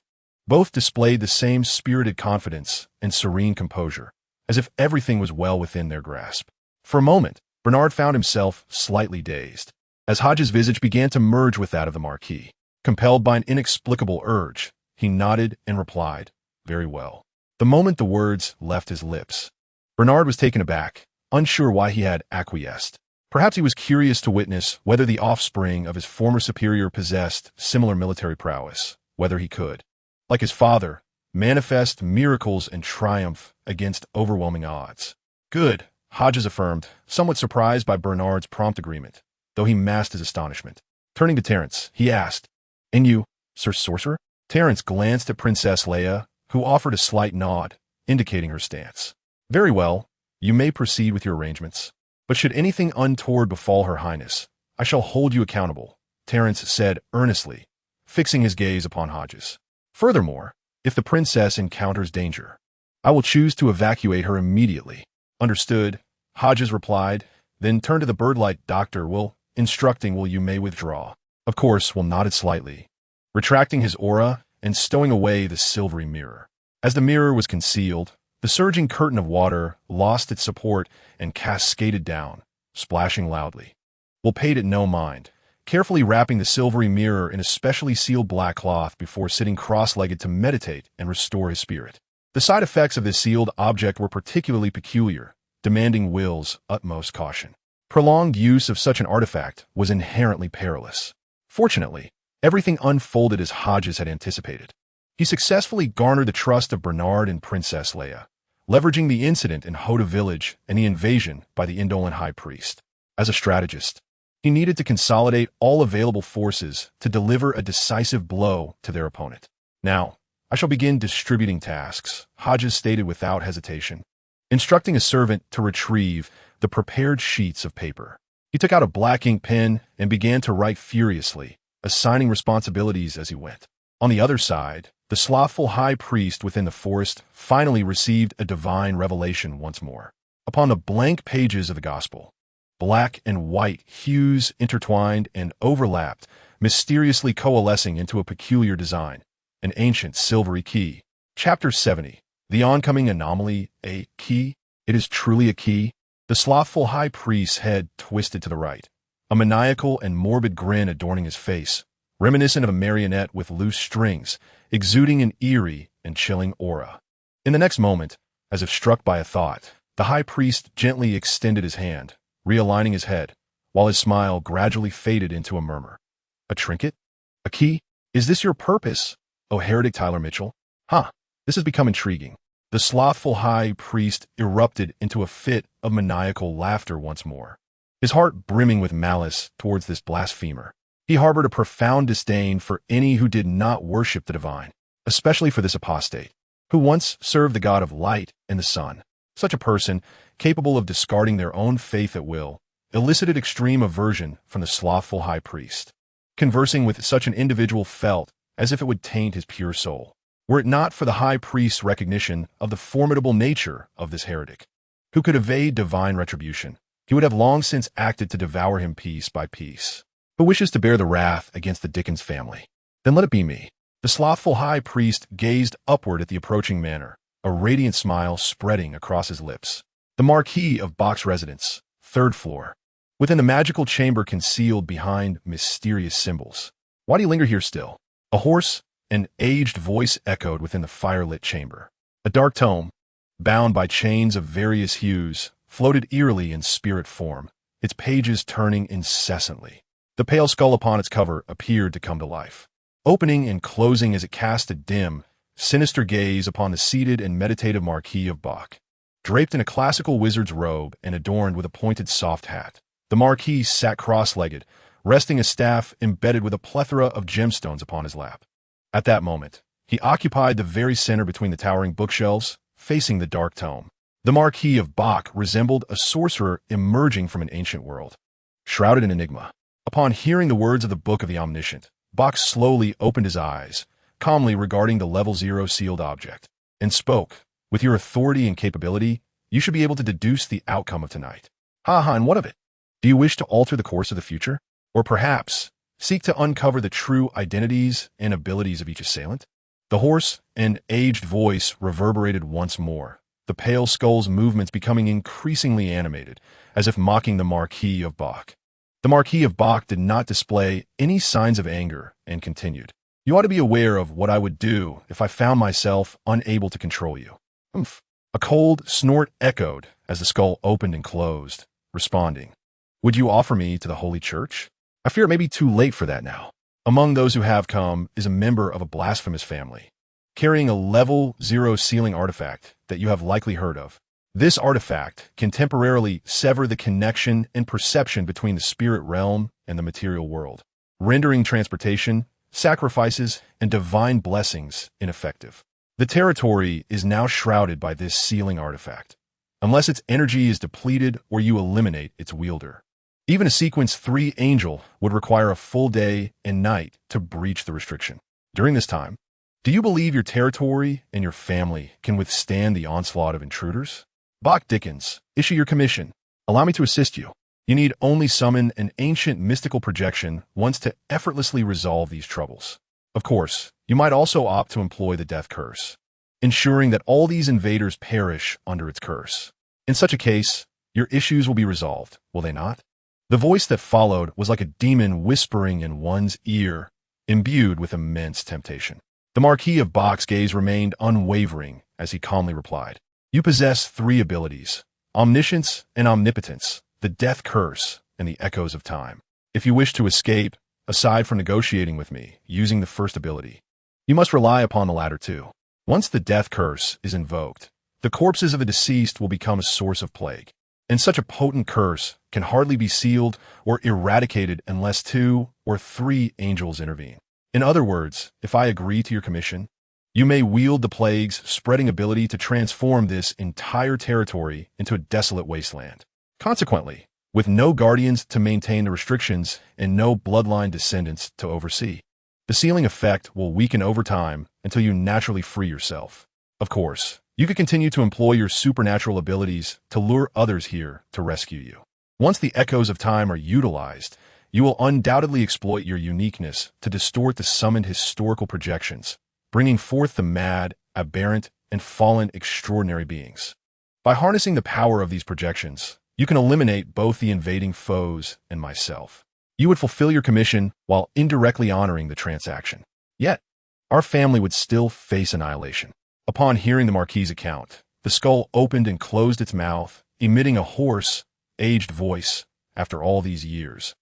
Both displayed the same spirited confidence and serene composure, as if everything was well within their grasp. For a moment, Bernard found himself slightly dazed, as Hodges' visage began to merge with that of the Marquis. Compelled by an inexplicable urge, he nodded and replied, "Very well." The moment the words left his lips, Bernard was taken aback, unsure why he had acquiesced. Perhaps he was curious to witness whether the offspring of his former superior possessed similar military prowess, whether he could, like his father, manifest miracles and triumph against overwhelming odds. "Good," Hodges affirmed, somewhat surprised by Bernard's prompt agreement, though he masked his astonishment. Turning to Terence, he asked, "And you, Sir Sorcerer?" Terence glanced at Princess Leia, who offered a slight nod, indicating her stance. "Very well, you may proceed with your arrangements. But should anything untoward befall Her Highness, I shall hold you accountable," Terence said earnestly, fixing his gaze upon Hodges. "Furthermore, if the princess encounters danger, I will choose to evacuate her immediately." "Understood," Hodges replied, then turned to the bird-like doctor. Instructing, you may withdraw." Of course, Will nodded slightly, retracting his aura and stowing away the silvery mirror. As the mirror was concealed, the surging curtain of water lost its support and cascaded down, splashing loudly. Will paid it no mind, carefully wrapping the silvery mirror in a specially sealed black cloth before sitting cross-legged to meditate and restore his spirit. The side effects of this sealed object were particularly peculiar, demanding Will's utmost caution. Prolonged use of such an artifact was inherently perilous. Fortunately, everything unfolded as Hodges had anticipated. He successfully garnered the trust of Bernard and Princess Leia, leveraging the incident in Hoda Village and the invasion by the indolent High Priest. As a strategist, he needed to consolidate all available forces to deliver a decisive blow to their opponent. "Now, I shall begin distributing tasks," Hodges stated without hesitation, instructing a servant to retrieve the prepared sheets of paper. He took out a black ink pen and began to write furiously, assigning responsibilities as he went. On the other side, The slothful high priest within the forest finally received a divine revelation once more. Upon the blank pages of the gospel, black and white hues intertwined and overlapped, mysteriously coalescing into a peculiar design, an ancient silvery key. Chapter 70. The oncoming anomaly, a key? It is truly a key? The slothful high priest's head twisted to the right, a maniacal and morbid grin adorning his face, reminiscent of a marionette with loose strings, exuding an eerie and chilling aura. In the next moment, as if struck by a thought, the high priest gently extended his hand, realigning his head, while his smile gradually faded into a murmur. A trinket? A key? Is this your purpose, O heretic Tyler Mitchell? This has become intriguing. The slothful high priest erupted into a fit of maniacal laughter once more, his heart brimming with malice towards this blasphemer. He harbored a profound disdain for any who did not worship the divine, especially for this apostate, who once served the god of light and the sun. Such a person, capable of discarding their own faith at will, elicited extreme aversion from the slothful high priest. Conversing with such an individual felt as if it would taint his pure soul, were it not for the high priest's recognition of the formidable nature of this heretic, who could evade divine retribution. He would have long since acted to devour him piece by piece. Who wishes to bear the wrath against the Dickens family? Then let it be me. The slothful high priest gazed upward at the approaching manor, a radiant smile spreading across his lips. The Marquis of Bach's residence, 3rd floor, within the magical chamber concealed behind mysterious symbols. Why do you linger here still? A hoarse and aged voice echoed within the firelit chamber. A dark tome, bound by chains of various hues, floated eerily in spirit form, its pages turning incessantly. The pale skull upon its cover appeared to come to life, opening and closing as it cast a dim, sinister gaze upon the seated and meditative Marquis of Bach. Draped in a classical wizard's robe and adorned with a pointed soft hat, the Marquis sat cross-legged, resting a staff embedded with a plethora of gemstones upon his lap. At that moment, he occupied the very center between the towering bookshelves, facing the dark tome. The Marquis of Bach resembled a sorcerer emerging from an ancient world, shrouded in enigma. Upon hearing the words of the Book of the Omniscient, Bach slowly opened his eyes, calmly regarding the Level 0 sealed object, and spoke. With your authority and capability, you should be able to deduce the outcome of tonight. And what of it? Do you wish to alter the course of the future? Or perhaps seek to uncover the true identities and abilities of each assailant? The hoarse and aged voice reverberated once more, the pale skull's movements becoming increasingly animated, as if mocking the Marquis of Bach. The Marquis of Bach did not display any signs of anger and continued. You ought to be aware of what I would do if I found myself unable to control you. A cold snort echoed as the skull opened and closed, responding. Would you offer me to the Holy Church? I fear it may be too late for that now. Among those who have come is a member of a blasphemous family, carrying a Level 0 sealing artifact that you have likely heard of. This artifact can temporarily sever the connection and perception between the spirit realm and the material world, rendering transportation, sacrifices, and divine blessings ineffective. The territory is now shrouded by this sealing artifact, unless its energy is depleted or you eliminate its wielder. Even a Sequence 3 angel would require a full day and night to breach the restriction. During this time, do you believe your territory and your family can withstand the onslaught of intruders? Bach Dickens, issue your commission. Allow me to assist you. You need only summon an ancient mystical projection once to effortlessly resolve these troubles. Of course, you might also opt to employ the death curse, ensuring that all these invaders perish under its curse. In such a case, your issues will be resolved, will they not? The voice that followed was like a demon whispering in one's ear, imbued with immense temptation. The Marquis of Bach's gaze remained unwavering as he calmly replied. You possess 3 abilities, omniscience and omnipotence, the death curse, and the echoes of time. If you wish to escape, aside from negotiating with me, using the first ability, you must rely upon the latter too. Once the death curse is invoked, the corpses of the deceased will become a source of plague, and such a potent curse can hardly be sealed or eradicated unless 2 or 3 angels intervene. In other words, if I agree to your commission, you may wield the plague's spreading ability to transform this entire territory into a desolate wasteland. Consequently, with no guardians to maintain the restrictions and no bloodline descendants to oversee, the sealing effect will weaken over time until you naturally free yourself. Of course, you could continue to employ your supernatural abilities to lure others here to rescue you. Once the echoes of time are utilized, you will undoubtedly exploit your uniqueness to distort the summoned historical projections, bringing forth the mad, aberrant, and fallen extraordinary beings. By harnessing the power of these projections, you can eliminate both the invading foes and myself. You would fulfill your commission while indirectly honoring the transaction. Yet, our family would still face annihilation. Upon hearing the Marquis' account, the skull opened and closed its mouth, emitting a hoarse, aged voice after all these years.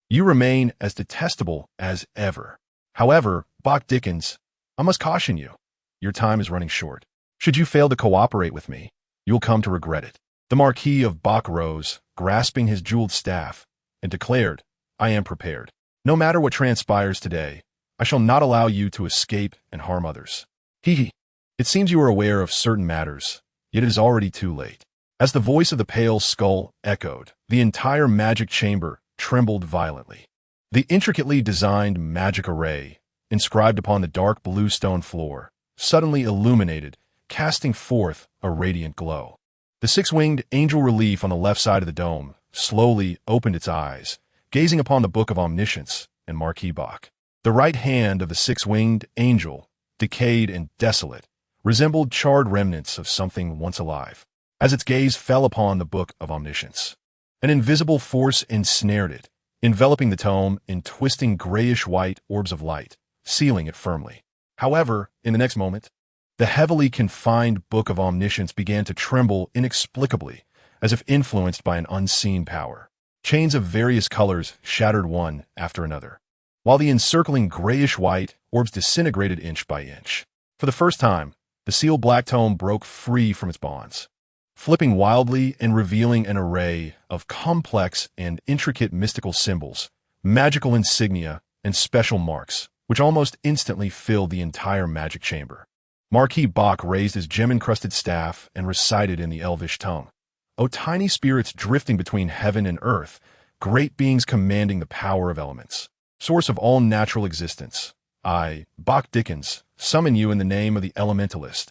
You remain as detestable as ever. However, Bach Dickens, I must caution you. Your time is running short. Should you fail to cooperate with me, you will come to regret it. The Marquis of Bach rose, grasping his jeweled staff, and declared, I am prepared. No matter what transpires today, I shall not allow you to escape and harm others. Hee. It seems you are aware of certain matters, yet it is already too late. As the voice of the pale skull echoed, the entire magic chamber trembled violently. The intricately designed magic array, inscribed upon the dark blue stone floor, suddenly illuminated, casting forth a radiant glow. The six-winged angel relief on the left side of the dome slowly opened its eyes, gazing upon the Book of Omniscience and Marquis Bach. The right hand of the six-winged angel, decayed and desolate, resembled charred remnants of something once alive. As its gaze fell upon the Book of Omniscience, an invisible force ensnared it, enveloping the tome in twisting grayish-white orbs of light, sealing it firmly. However, in the next moment, the heavily confined Book of Omniscience began to tremble inexplicably, as if influenced by an unseen power. Chains of various colors shattered one after another, while the encircling grayish-white orbs disintegrated inch by inch. For the first time, the sealed black tome broke free from its bonds, flipping wildly and revealing an array of complex and intricate mystical symbols, magical insignia, and special marks, which almost instantly filled the entire magic chamber. Marquis Bach raised his gem-encrusted staff and recited in the Elvish tongue, O tiny spirits drifting between heaven and earth, great beings commanding the power of elements, source of all natural existence, I, Bach Dickens, summon you in the name of the elementalist.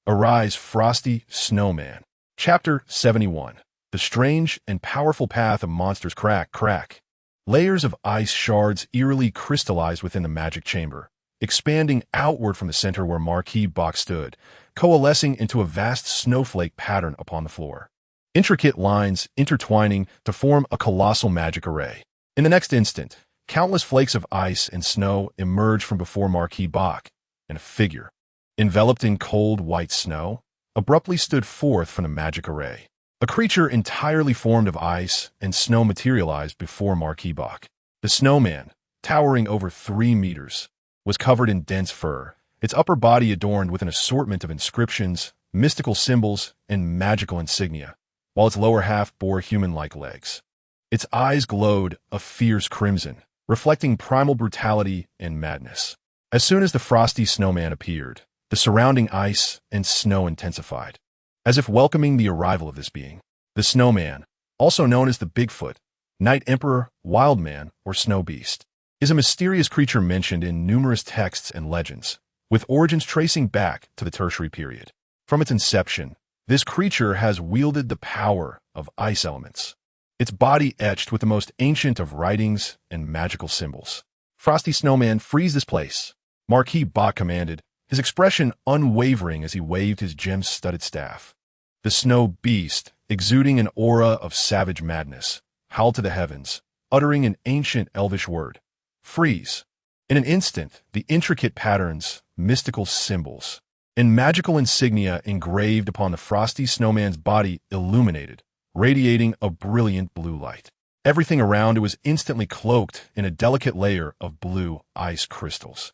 Arise, frosty snowman. Chapter 71. The strange and powerful path of monsters. Crack. Layers of ice shards eerily crystallized within the magic chamber, expanding outward from the center where Marquis Bach stood, coalescing into a vast snowflake pattern upon the floor. Intricate lines intertwining to form a colossal magic array. In the next instant, countless flakes of ice and snow emerged from before Marquis Bach, and a figure, enveloped in cold white snow, abruptly stood forth from the magic array. A creature entirely formed of ice and snow materialized before Marquis Bach. The snowman, towering over 3 meters, was covered in dense fur, its upper body adorned with an assortment of inscriptions, mystical symbols, and magical insignia, while its lower half bore human-like legs. Its eyes glowed a fierce crimson, reflecting primal brutality and madness. As soon as the frosty snowman appeared, the surrounding ice and snow intensified, as if welcoming the arrival of this being. The snowman, also known as the Bigfoot, Night Emperor, Wild Man, or Snow Beast, is a mysterious creature mentioned in numerous texts and legends, with origins tracing back to the Tertiary period. From its inception, this creature has wielded the power of ice elements, its body etched with the most ancient of writings and magical symbols. Frosty Snowman, freeze this place, Marquis Bach commanded, his expression unwavering as he waved his gem-studded staff. The snow beast, exuding an aura of savage madness, howled to the heavens, uttering an ancient elvish word, freeze. In an instant, the intricate patterns, mystical symbols, and magical insignia engraved upon the frosty snowman's body illuminated, radiating a brilliant blue light. Everything around it was instantly cloaked in a delicate layer of blue ice crystals.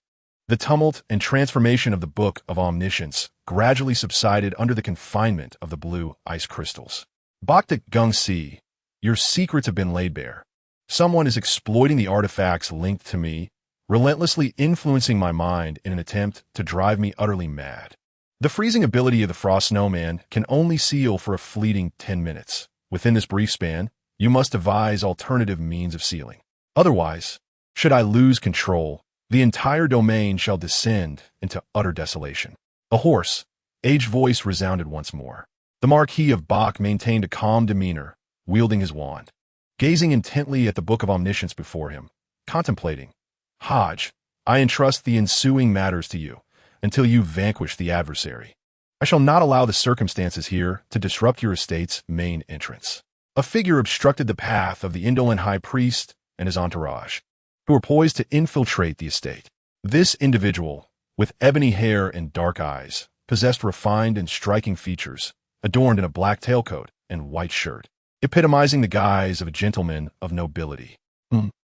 The tumult and transformation of the Book of Omniscience gradually subsided under the confinement of the blue ice crystals. Bacchic Gung Si, your secrets have been laid bare. Someone is exploiting the artifacts linked to me, relentlessly influencing my mind in an attempt to drive me utterly mad. The freezing ability of the Frost Snowman can only seal for a fleeting 10 minutes. Within this brief span, you must devise alternative means of sealing. Otherwise, should I lose control, The entire domain shall descend into utter desolation. A hoarse, aged voice resounded once more. The Marquis of Bach maintained a calm demeanor, wielding his wand, gazing intently at the Book of Omniscience before him, contemplating. Hodge, I entrust the ensuing matters to you, until you vanquish the adversary. I shall not allow the circumstances here to disrupt your estate's main entrance. A figure obstructed the path of the indolent high priest and his entourage, who were poised to infiltrate the estate. This individual, with ebony hair and dark eyes, possessed refined and striking features, adorned in a black tailcoat and white shirt, epitomizing the guise of a gentleman of nobility.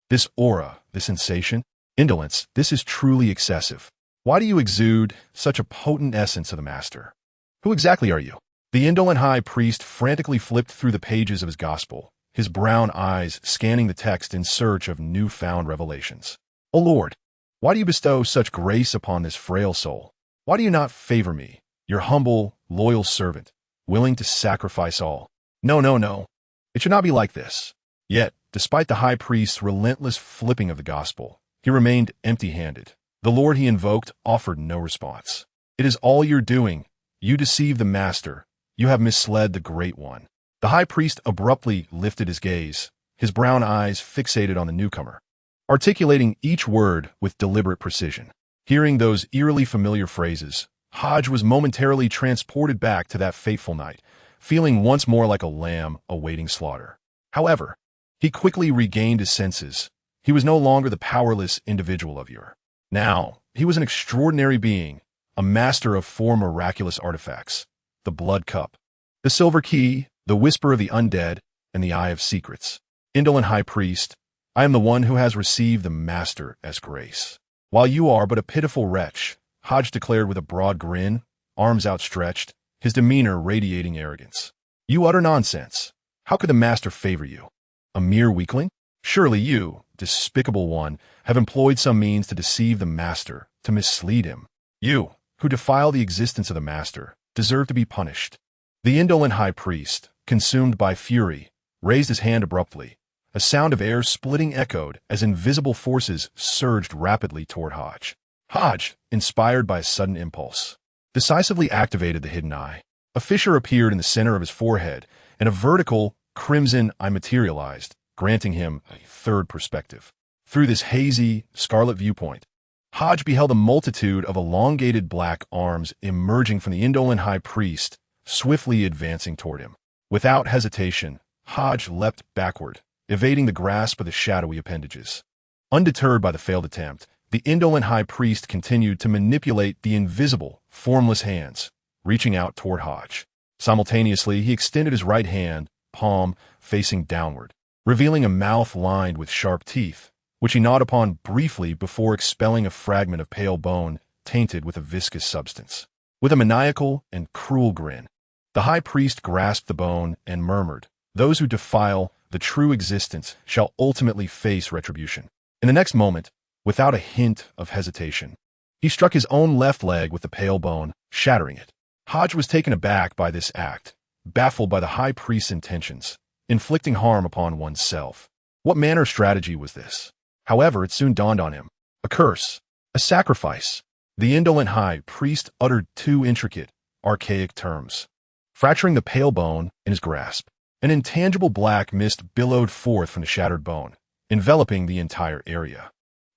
This aura, this sensation, indolence, this is truly excessive. Why do you exude such a potent essence of the master? Who exactly are you? The indolent high priest frantically flipped through the pages of his gospel, his brown eyes scanning the text in search of newfound revelations. O Lord, why do you bestow such grace upon this frail soul? Why do you not favor me, your humble, loyal servant, willing to sacrifice all? No, no, no. It should not be like this. Yet, despite the high priest's relentless flipping of the gospel, he remained empty-handed. The Lord he invoked offered no response. It is all your doing. You deceive the master. You have misled the Great One. The high priest abruptly lifted his gaze, his brown eyes fixated on the newcomer, articulating each word with deliberate precision. Hearing those eerily familiar phrases, Hodge was momentarily transported back to that fateful night, feeling once more like a lamb awaiting slaughter. However, he quickly regained his senses. He was no longer the powerless individual of yore. Now, he was an extraordinary being, a master of four miraculous artifacts: the blood cup, the silver key, the whisper of the undead, and the eye of secrets. Indolent high priest, I am the one who has received the master as grace. While you are but a pitiful wretch, Hodge declared with a broad grin, arms outstretched, his demeanor radiating arrogance. You utter nonsense. How could the master favor you? A mere weakling? Surely you, despicable one, have employed some means to deceive the master, to mislead him. You, who defile the existence of the master, deserve to be punished. The indolent high priest, consumed by fury, raised his hand abruptly. A sound of air splitting echoed as invisible forces surged rapidly toward Hodge. Hodge, inspired by a sudden impulse, decisively activated the hidden eye. A fissure appeared in the center of his forehead, and a vertical, crimson eye materialized, granting him a third perspective. Through this hazy, scarlet viewpoint, Hodge beheld a multitude of elongated black arms emerging from the indolent high priest, swiftly advancing toward him. Without hesitation, Hodge leapt backward, evading the grasp of the shadowy appendages. Undeterred by the failed attempt, the indolent high priest continued to manipulate the invisible, formless hands, reaching out toward Hodge. Simultaneously, he extended his right hand, palm facing downward, revealing a mouth lined with sharp teeth, which he gnawed upon briefly before expelling a fragment of pale bone tainted with a viscous substance. With a maniacal and cruel grin, the high priest grasped the bone and murmured, "Those who defile the true existence shall ultimately face retribution." In the next moment, without a hint of hesitation, he struck his own left leg with the pale bone, shattering it. Hodge was taken aback by this act, baffled by the high priest's intentions, inflicting harm upon oneself. What manner of strategy was this? However, it soon dawned on him. A curse, a sacrifice. The indolent high priest uttered two intricate, archaic terms, fracturing the pale bone in his grasp. An intangible black mist billowed forth from the shattered bone, enveloping the entire area.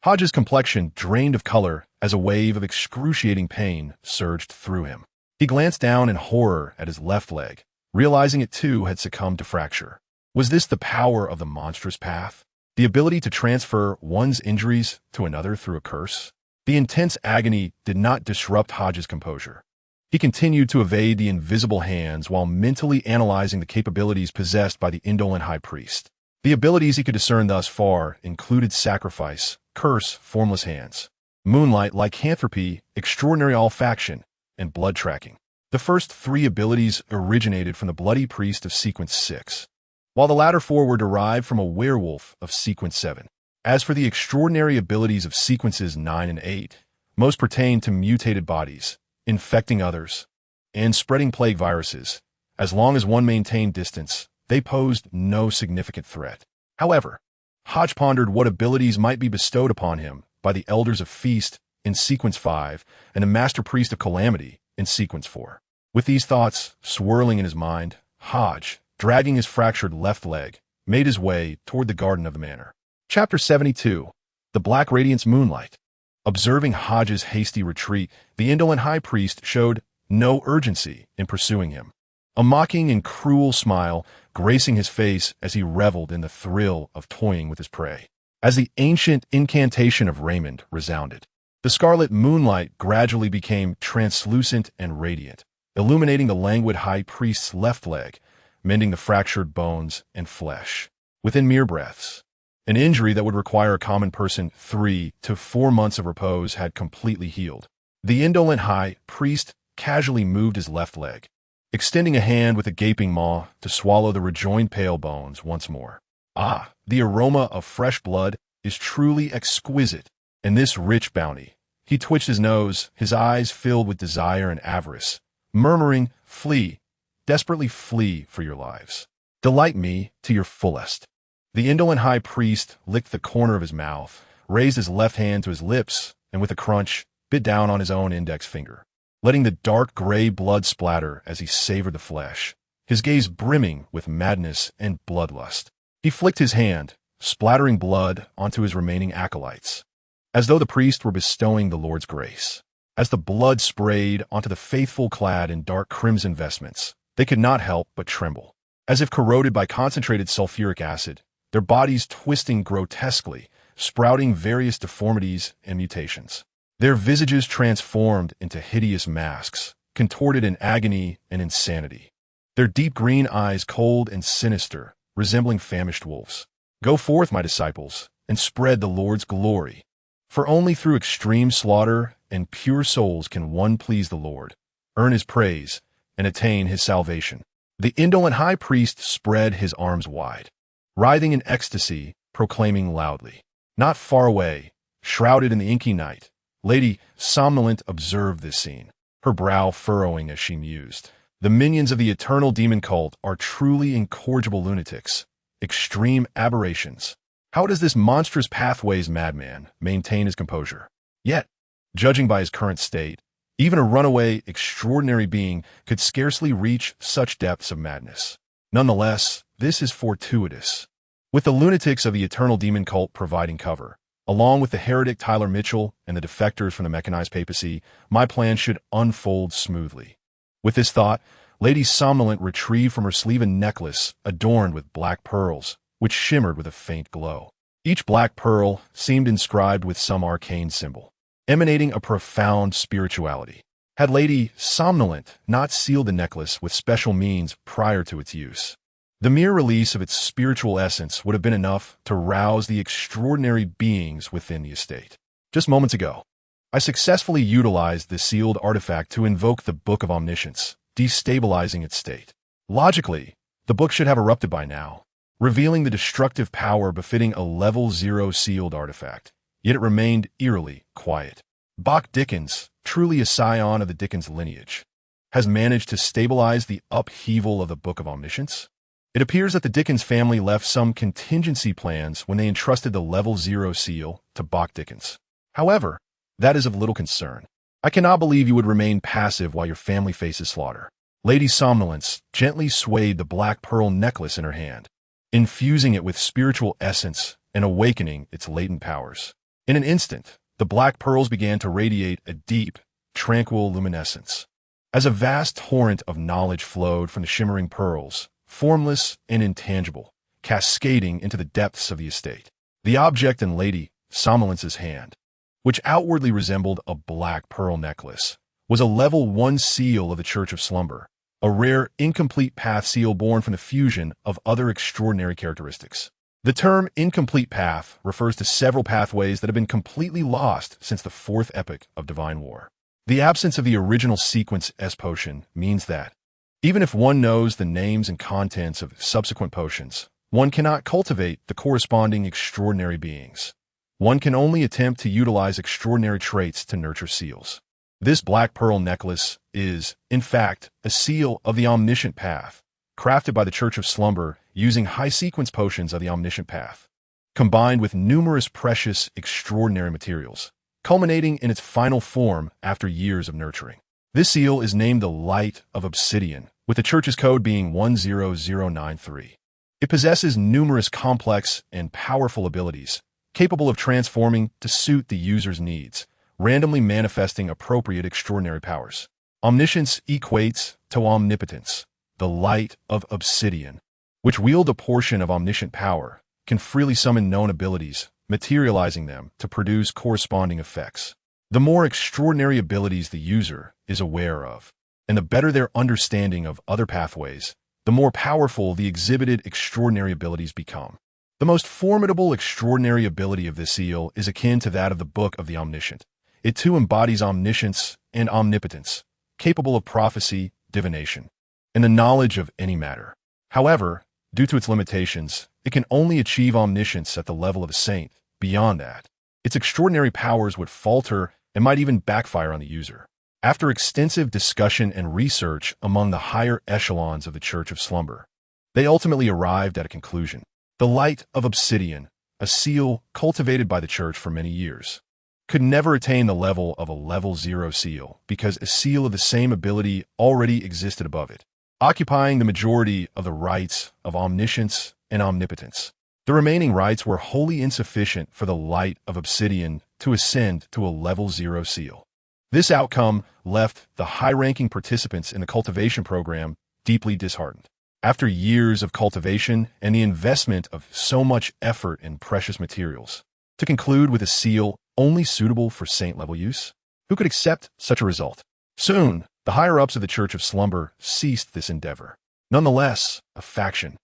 Hodge's complexion drained of color as a wave of excruciating pain surged through him. He glanced down in horror at his left leg, realizing it too had succumbed to fracture. Was this the power of the monstrous path? The ability to transfer one's injuries to another through a curse? The intense agony did not disrupt Hodge's composure. He continued to evade the invisible hands while mentally analyzing the capabilities possessed by the indolent high priest. The abilities he could discern thus far included sacrifice, curse, formless hands, moonlight, lycanthropy, extraordinary olfaction, and blood tracking. The first three abilities originated from the bloody priest of Sequence 6, while the latter four were derived from a werewolf of Sequence 7. As for the extraordinary abilities of Sequences 9 and 8, most pertain to mutated bodies, infecting others, and spreading plague viruses. As long as one maintained distance, they posed no significant threat. However, Hodge pondered what abilities might be bestowed upon him by the Elders of Feast in Sequence 5 and the Master Priest of Calamity in Sequence 4. With these thoughts swirling in his mind, Hodge, dragging his fractured left leg, made his way toward the garden of the manor. Chapter 72. The Black Radiance Moonlight. Observing Hodge's hasty retreat, the indolent high priest showed no urgency in pursuing him. A mocking and cruel smile gracing his face as he reveled in the thrill of toying with his prey. As the ancient incantation of Raymond resounded, the scarlet moonlight gradually became translucent and radiant, illuminating the languid high priest's left leg, mending the fractured bones and flesh. Within mere breaths, an injury that would require a common person 3 to 4 months of repose had completely healed. The indolent high priest casually moved his left leg, extending a hand with a gaping maw to swallow the rejoined pale bones once more. Ah, the aroma of fresh blood is truly exquisite, and this rich bounty. He twitched his nose, his eyes filled with desire and avarice, murmuring, "Flee, desperately flee for your lives. Delight me to your fullest." The indolent high priest licked the corner of his mouth, raised his left hand to his lips, and with a crunch, bit down on his own index finger, letting the dark gray blood splatter as he savored the flesh, his gaze brimming with madness and bloodlust. He flicked his hand, splattering blood onto his remaining acolytes, as though the priest were bestowing the Lord's grace. As the blood sprayed onto the faithful clad in dark crimson vestments, they could not help but tremble, as if corroded by concentrated sulfuric acid, their bodies twisting grotesquely, sprouting various deformities and mutations. Their visages transformed into hideous masks, contorted in agony and insanity. Their deep green eyes cold and sinister, resembling famished wolves. "Go forth, my disciples, and spread the Lord's glory. For only through extreme slaughter and pure souls can one please the Lord, earn his praise, and attain his salvation." The indolent high priest spread his arms wide, writhing in ecstasy, proclaiming loudly. Not far away, shrouded in the inky night, Lady Somnolent observed this scene, her brow furrowing as she mused. The minions of the eternal demon cult are truly incorrigible lunatics, extreme aberrations. How does this monstrous pathways madman maintain his composure? Yet, judging by his current state, even a runaway, extraordinary being could scarcely reach such depths of madness. Nonetheless, this is fortuitous. With the lunatics of the eternal demon cult providing cover, along with the heretic Tyler Mitchell and the defectors from the mechanized papacy, my plan should unfold smoothly. With this thought, Lady Somnolent retrieved from her sleeve a necklace adorned with black pearls, which shimmered with a faint glow. Each black pearl seemed inscribed with some arcane symbol, emanating a profound spirituality. Had Lady Somnolent not sealed the necklace with special means prior to its use, the mere release of its spiritual essence would have been enough to rouse the extraordinary beings within the estate. Just moments ago, I successfully utilized the sealed artifact to invoke the Book of Omniscience, destabilizing its state. Logically, the book should have erupted by now, revealing the destructive power befitting a level 0 sealed artifact, yet it remained eerily quiet. Bach Dickens, truly a scion of the Dickens lineage, has managed to stabilize the upheaval of the Book of Omniscience. It appears that the Dickens family left some contingency plans when they entrusted the level 0 seal to Bach Dickens. However, that is of little concern. I cannot believe you would remain passive while your family faces slaughter. Lady Somnolence gently swayed the black pearl necklace in her hand, infusing it with spiritual essence and awakening its latent powers. In an instant, the black pearls began to radiate a deep, tranquil luminescence. As a vast torrent of knowledge flowed from the shimmering pearls, formless and intangible, cascading into the depths of the estate. The object in Lady Somnolence's hand, which outwardly resembled a black pearl necklace, was a level 1 seal of the Church of Slumber, a rare, incomplete path seal born from the fusion of other extraordinary characteristics. The term incomplete path refers to several pathways that have been completely lost since the 4th epoch of Divine War. The absence of the original sequence S potion means that, even if one knows the names and contents of subsequent potions, one cannot cultivate the corresponding extraordinary beings. One can only attempt to utilize extraordinary traits to nurture seals. This black pearl necklace is, in fact, a seal of the omniscient path, crafted by the Church of Slumber using high sequence potions of the omniscient path. combined with numerous precious, extraordinary materials, culminating in its final form after years of nurturing. This seal is named the Light of Obsidian, with the church's code being 10093. It possesses numerous complex and powerful abilities, capable of transforming to suit the user's needs, randomly manifesting appropriate extraordinary powers. Omniscience equates to omnipotence. The Light of Obsidian, which wield a portion of omniscient power, can freely summon known abilities, materializing them to produce corresponding effects. The more extraordinary abilities the user is aware of, and the better their understanding of other pathways, the more powerful the exhibited extraordinary abilities become. The most formidable extraordinary ability of this seal is akin to that of the Book of the Omniscient. It too embodies omniscience and omnipotence, capable of prophecy, divination, and the knowledge of any matter. However, due to its limitations, it can only achieve omniscience at the level of a saint. Beyond that, its extraordinary powers would falter and might even backfire on the user. After extensive discussion and research among the higher echelons of the Church of Slumber, they ultimately arrived at a conclusion. The Light of Obsidian, a seal cultivated by the Church for many years, could never attain the level of a level 0 seal because a seal of the same ability already existed above it, occupying the majority of the rights of omniscience and omnipotence. The remaining rights were wholly insufficient for the Light of Obsidian to ascend to a level 0 seal. This outcome left the high-ranking participants in the cultivation program deeply disheartened. After years of cultivation and the investment of so much effort in precious materials, to conclude with a seal only suitable for saint-level use? Who could accept such a result? Soon, the higher-ups of the Church of Slumber ceased this endeavor. Nonetheless, a faction,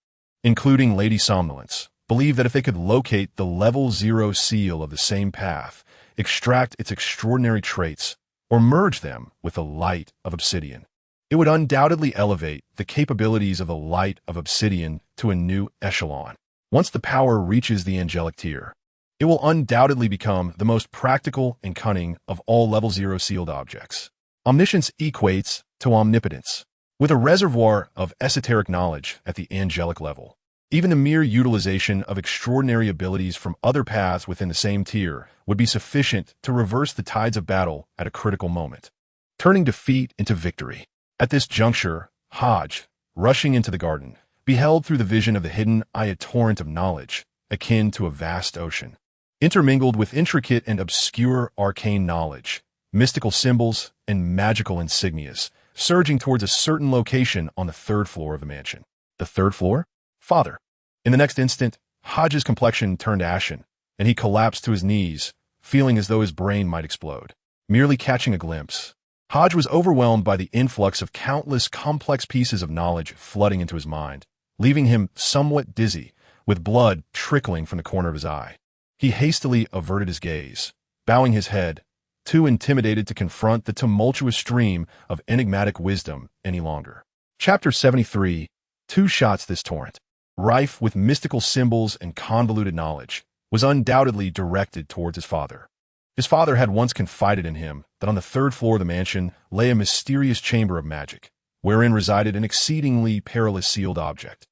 including Lady Somnolence, believed that if they could locate the level 0 seal of the same path, extract its extraordinary traits, or merge them with the Light of Obsidian, it would undoubtedly elevate the capabilities of the Light of Obsidian to a new echelon. Once the power reaches the angelic tier, it will undoubtedly become the most practical and cunning of all level 0 sealed objects. Omniscience equates to omnipotence. With a reservoir of esoteric knowledge at the angelic level, even the mere utilization of extraordinary abilities from other paths within the same tier would be sufficient to reverse the tides of battle at a critical moment, turning defeat into victory. At this juncture, Hodge, rushing into the garden, beheld through the vision of the hidden eye a torrent of knowledge, akin to a vast ocean, intermingled with intricate and obscure arcane knowledge, mystical symbols, and magical insignias, surging towards a certain location on the 3rd floor of the mansion. The 3rd floor? Father. In the next instant, Hodge's complexion turned ashen, and he collapsed to his knees, feeling as though his brain might explode. Merely catching a glimpse, Hodge was overwhelmed by the influx of countless complex pieces of knowledge flooding into his mind, leaving him somewhat dizzy, with blood trickling from the corner of his eye. He hastily averted his gaze, bowing his head, too intimidated to confront the tumultuous stream of enigmatic wisdom any longer. Chapter 73. Two shots. This torrent, rife with mystical symbols and convoluted knowledge, was undoubtedly directed towards his father. His father had once confided in him that on the 3rd floor of the mansion lay a mysterious chamber of magic, wherein resided an exceedingly perilous sealed object.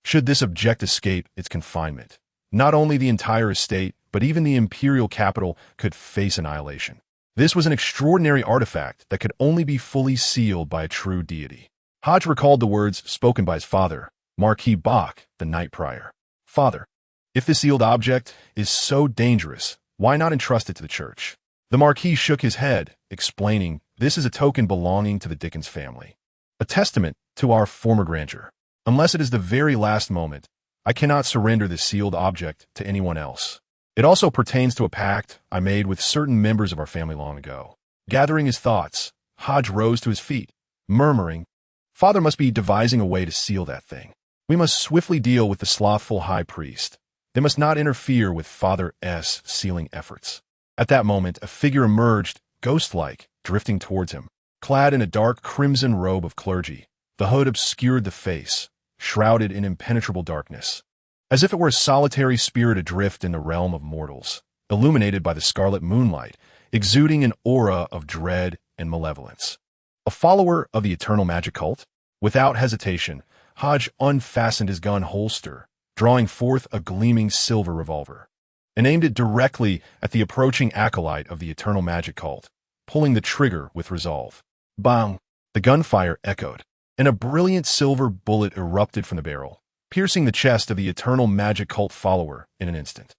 Should this object escape its confinement, not only the entire estate, but even the imperial capital could face annihilation. This was an extraordinary artifact that could only be fully sealed by a true deity. Hodge recalled the words spoken by his father, Marquis Bach, the night prior. Father, if the sealed object is so dangerous, why not entrust it to the church? The Marquis shook his head, explaining, this is a token belonging to the Dickens family, a testament to our former grandeur. Unless it is the very last moment, I cannot surrender this sealed object to anyone else. It also pertains to a pact I made with certain members of our family long ago. Gathering his thoughts, Hodge rose to his feet, murmuring, Father must be devising a way to seal that thing. We must swiftly deal with the slothful high priest. They must not interfere with Father S. sealing efforts. At that moment, a figure emerged, ghost-like, drifting towards him. Clad in a dark crimson robe of clergy, the hood obscured the face, shrouded in impenetrable darkness, as if it were a solitary spirit adrift in the realm of mortals, illuminated by the scarlet moonlight, exuding an aura of dread and malevolence. A follower of the eternal magic cult? Without hesitation, Hodge unfastened his gun holster, drawing forth a gleaming silver revolver. and aimed it directly at the approaching acolyte of the eternal magic cult, pulling the trigger with resolve. Bang! The gunfire echoed, and a brilliant silver bullet erupted from the barrel, piercing the chest of the eternal magic cult follower in an instant.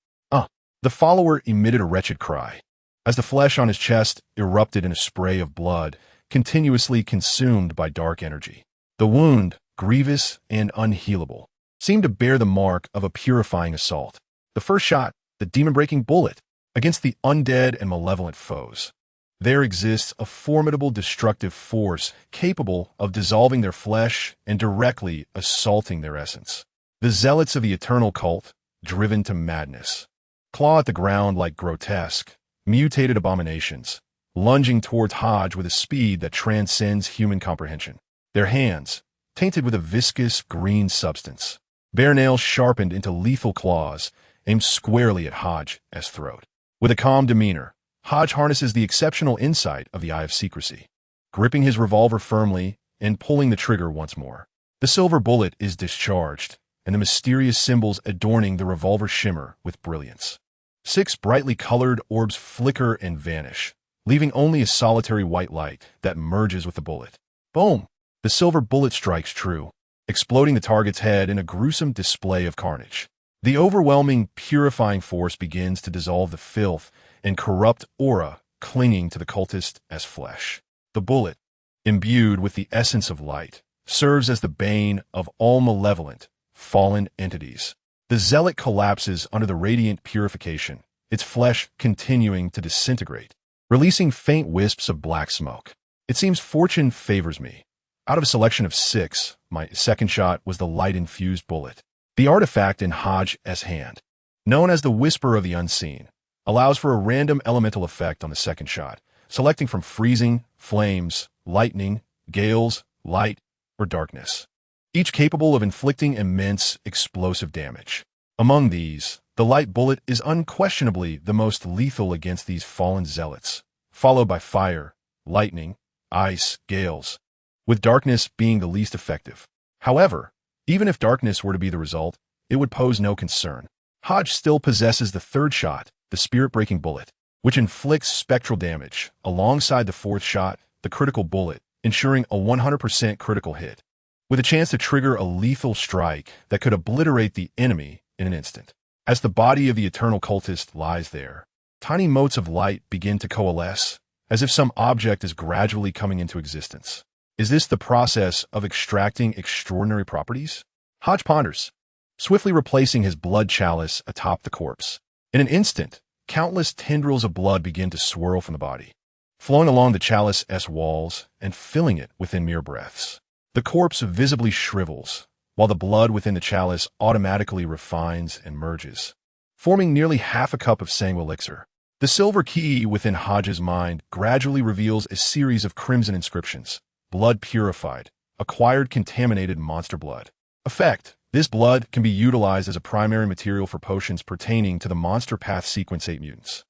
The follower emitted a wretched cry, as the flesh on his chest erupted in a spray of blood, continuously consumed by dark energy. The wound, grievous and unhealable, seemed to bear the mark of a purifying assault. The first shot, the demon-breaking bullet, against the undead and malevolent foes. There exists a formidable destructive force capable of dissolving their flesh and directly assaulting their essence. The zealots of the eternal cult, driven to madness, claw at the ground like grotesque, mutated abominations, lunging towards Hodge with a speed that transcends human comprehension. Their hands, tainted with a viscous green substance, bare nails sharpened into lethal claws, aimed squarely at Hodge's throat. With a calm demeanor, Hodge harnesses the exceptional insight of the Eye of Secrecy, gripping his revolver firmly and pulling the trigger once more. The silver bullet is discharged, and the mysterious symbols adorning the revolver shimmer with brilliance. 6 brightly colored orbs flicker and vanish, leaving only a solitary white light that merges with the bullet. Boom! The silver bullet strikes true, exploding the target's head in a gruesome display of carnage. The overwhelming, purifying force begins to dissolve the filth and corrupt aura clinging to the cultist as flesh. The bullet, imbued with the essence of light, serves as the bane of all malevolent, fallen entities. The zealot collapses under the radiant purification, its flesh continuing to disintegrate, releasing faint wisps of black smoke. It seems fortune favors me. Out of a selection of 6, my second shot was the light-infused bullet. The artifact in Hodge's hand, known as the Whisper of the Unseen, allows for a random elemental effect on the second shot, selecting from freezing, flames, lightning, gales, light, or darkness, each capable of inflicting immense explosive damage. Among these, the light bullet is unquestionably the most lethal against these fallen zealots, followed by fire, lightning, ice, gales, with darkness being the least effective. However, even if darkness were to be the result, it would pose no concern. Hodge still possesses the third shot, the spirit-breaking bullet, which inflicts spectral damage, alongside the fourth shot, the critical bullet, ensuring a 100% critical hit, with a chance to trigger a lethal strike that could obliterate the enemy in an instant. As the body of the eternal cultist lies there, tiny motes of light begin to coalesce, as if some object is gradually coming into existence. Is this the process of extracting extraordinary properties? Hodge ponders, swiftly replacing his blood chalice atop the corpse. In an instant, countless tendrils of blood begin to swirl from the body, flowing along the chalice's walls and filling it within mere breaths. The corpse visibly shrivels, while the blood within the chalice automatically refines and merges, forming nearly half a cup of sang elixir. The silver key within Hodge's mind gradually reveals a series of crimson inscriptions. Blood purified, acquired contaminated monster blood. Effect: this blood can be utilized as a primary material for potions pertaining to the monster path sequence 8 mutants.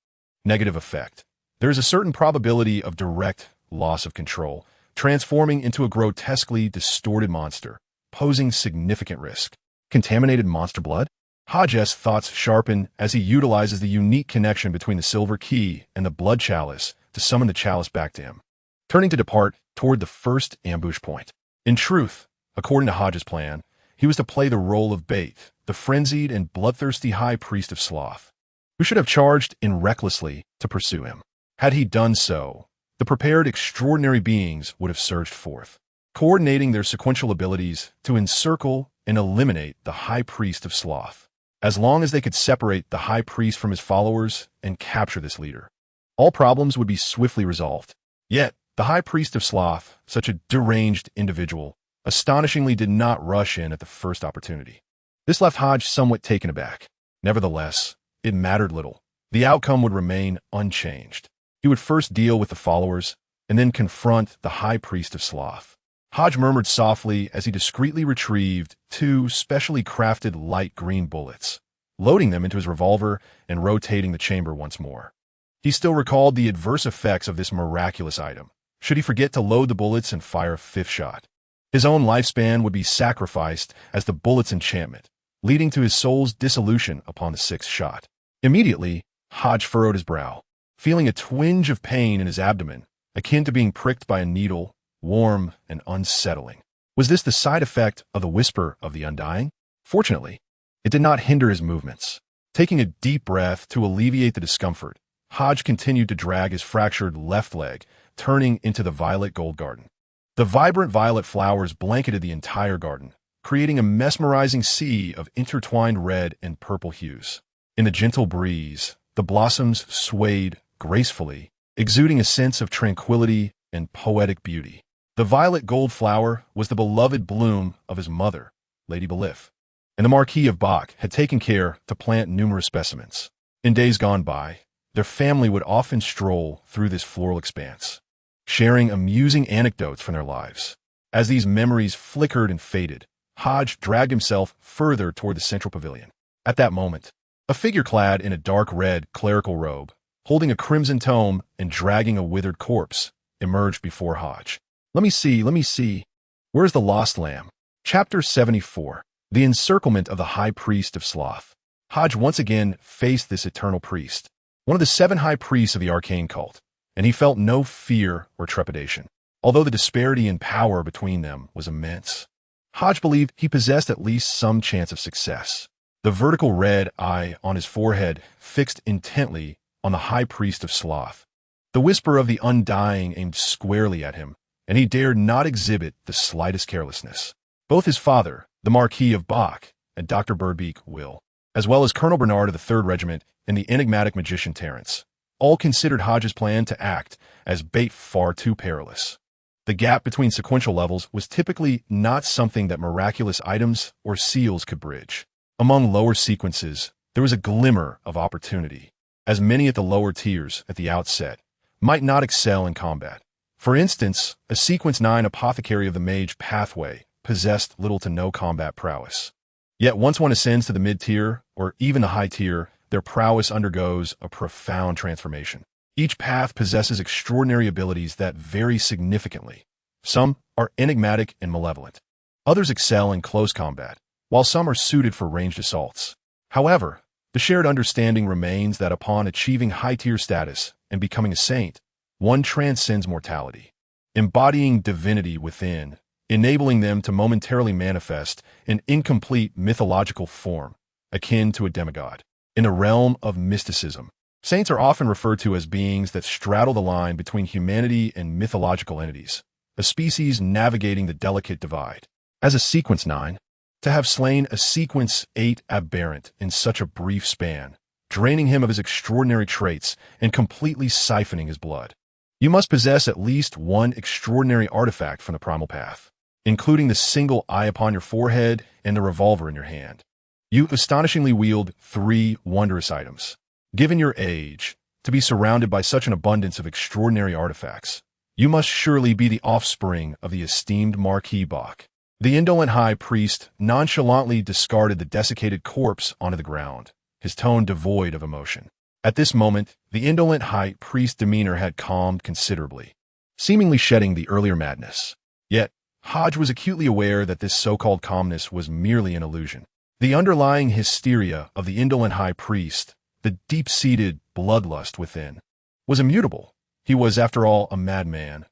Negative effect: there is a certain probability of direct loss of control, transforming into a grotesquely distorted monster, posing significant risk. Contaminated monster blood? Hodges' thoughts sharpen as he utilizes the unique connection between the silver key and the blood chalice to summon the chalice back to him, turning to depart toward the first ambush point. In truth, according to Hodges' plan, he was to play the role of bait, the frenzied and bloodthirsty high priest of Sloth, who should have charged in recklessly to pursue him. Had he done so, the prepared extraordinary beings would have surged forth, coordinating their sequential abilities to encircle and eliminate the high priest of Sloth, as long as they could separate the high priest from his followers and capture this leader. All problems would be swiftly resolved. Yet, the high priest of Sloth, such a deranged individual, astonishingly did not rush in at the first opportunity. This left Hodge somewhat taken aback. Nevertheless, it mattered little. The outcome would remain unchanged. He would first deal with the followers, and then confront the high priest of Sloth. Hodge murmured softly as he discreetly retrieved 2 specially crafted light green bullets, loading them into his revolver and rotating the chamber once more. He still recalled the adverse effects of this miraculous item, should he forget to load the bullets and fire a 5th shot. His own lifespan would be sacrificed as the bullet's enchantment, leading to his soul's dissolution upon the 6th shot. Immediately, Hodge furrowed his brow, feeling a twinge of pain in his abdomen, akin to being pricked by a needle, warm and unsettling. Was this the side effect of the whisper of the undying? Fortunately, it did not hinder his movements. Taking a deep breath to alleviate the discomfort, Hodge continued to drag his fractured left leg, turning into the violet gold garden. The vibrant violet flowers blanketed the entire garden, creating a mesmerizing sea of intertwined red and purple hues. In the gentle breeze, the blossoms swayed gracefully, exuding a sense of tranquility and poetic beauty. The violet gold flower was the beloved bloom of his mother, Lady Belif, and the Marquis of Bach had taken care to plant numerous specimens. In days gone by, their family would often stroll through this floral expanse, sharing amusing anecdotes from their lives. As these memories flickered and faded, Hodge dragged himself further toward the central pavilion. At that moment, a figure clad in a dark red clerical robe, holding a crimson tome and dragging a withered corpse, emerged before Hodge. Let me see. Where's the lost lamb? Chapter 74. The Encirclement of the High Priest of Sloth. Hodge once again faced this eternal priest, one of the 7 high priests of the arcane cult, and he felt no fear or trepidation, although the disparity in power between them was immense. Hodge believed he possessed at least some chance of success. The vertical red eye on his forehead fixed intently on the High Priest of Sloth. The whisper of the undying aimed squarely at him, and he dared not exhibit the slightest carelessness. Both his father, the Marquis of Bach, and Dr. Birdbeak Will, as well as Colonel Bernard of the 3rd Regiment and the enigmatic magician Terence, all considered Hodge's plan to act as bait far too perilous. The gap between sequential levels was typically not something that miraculous items or seals could bridge. Among lower sequences, there was a glimmer of opportunity, as many at the lower tiers at the outset might not excel in combat. For instance, a Sequence 9 apothecary of the mage pathway possessed little to no combat prowess. Yet once one ascends to the mid-tier, or even the high tier, their prowess undergoes a profound transformation. Each path possesses extraordinary abilities that vary significantly. Some are enigmatic and malevolent. Others excel in close combat, while some are suited for ranged assaults. However, the shared understanding remains that upon achieving high-tier status and becoming a saint, one transcends mortality, embodying divinity within, enabling them to momentarily manifest an incomplete mythological form, akin to a demigod. In the realm of mysticism, saints are often referred to as beings that straddle the line between humanity and mythological entities, a species navigating the delicate divide. As a Sequence 9, to have slain a Sequence 8 aberrant in such a brief span, draining him of his extraordinary traits and completely siphoning his blood. You must possess at least one extraordinary artifact from the primal path, including the single eye upon your forehead and the revolver in your hand. You astonishingly wield 3 wondrous items. Given your age, to be surrounded by such an abundance of extraordinary artifacts, you must surely be the offspring of the esteemed Marquis Bach. The indolent high priest nonchalantly discarded the desiccated corpse onto the ground, his tone devoid of emotion. At this moment, the indolent high priest's demeanor had calmed considerably, seemingly shedding the earlier madness. Yet, Hodge was acutely aware that this so-called calmness was merely an illusion. The underlying hysteria of the indolent high priest, the deep-seated bloodlust within, was immutable. He was, after all, a madman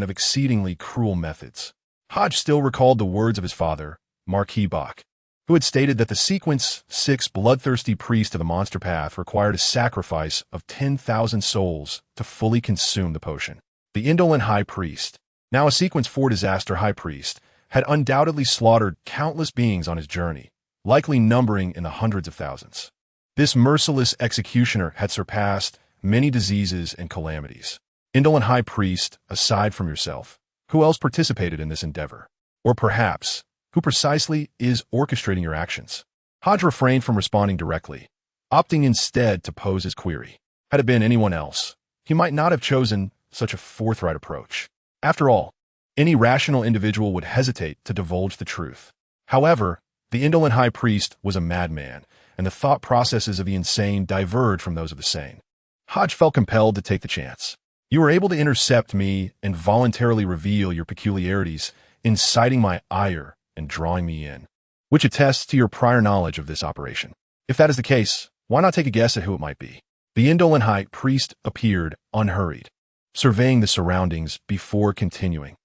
of exceedingly cruel methods. Hodge still recalled the words of his father, Marquis Bach, who had stated that the Sequence 6 bloodthirsty priest of the monster path required a sacrifice of 10,000 souls to fully consume the potion. The indolent high priest, now a Sequence 4 disaster high priest, had undoubtedly slaughtered countless beings on his journey, likely numbering in the hundreds of thousands. This merciless executioner had surpassed many diseases and calamities. Indolent high priest, aside from yourself, who else participated in this endeavor? Or perhaps, who precisely is orchestrating your actions? Hodge refrained from responding directly, opting instead to pose his query. Had it been anyone else, he might not have chosen such a forthright approach. After all, any rational individual would hesitate to divulge the truth. However, the indolent high priest was a madman, and the thought processes of the insane diverged from those of the sane. Hodge felt compelled to take the chance. You were able to intercept me and voluntarily reveal your peculiarities, inciting my ire and drawing me in, which attests to your prior knowledge of this operation. If that is the case, Why not take a guess at who it might be? The indolent high priest appeared unhurried, surveying the surroundings before continuing.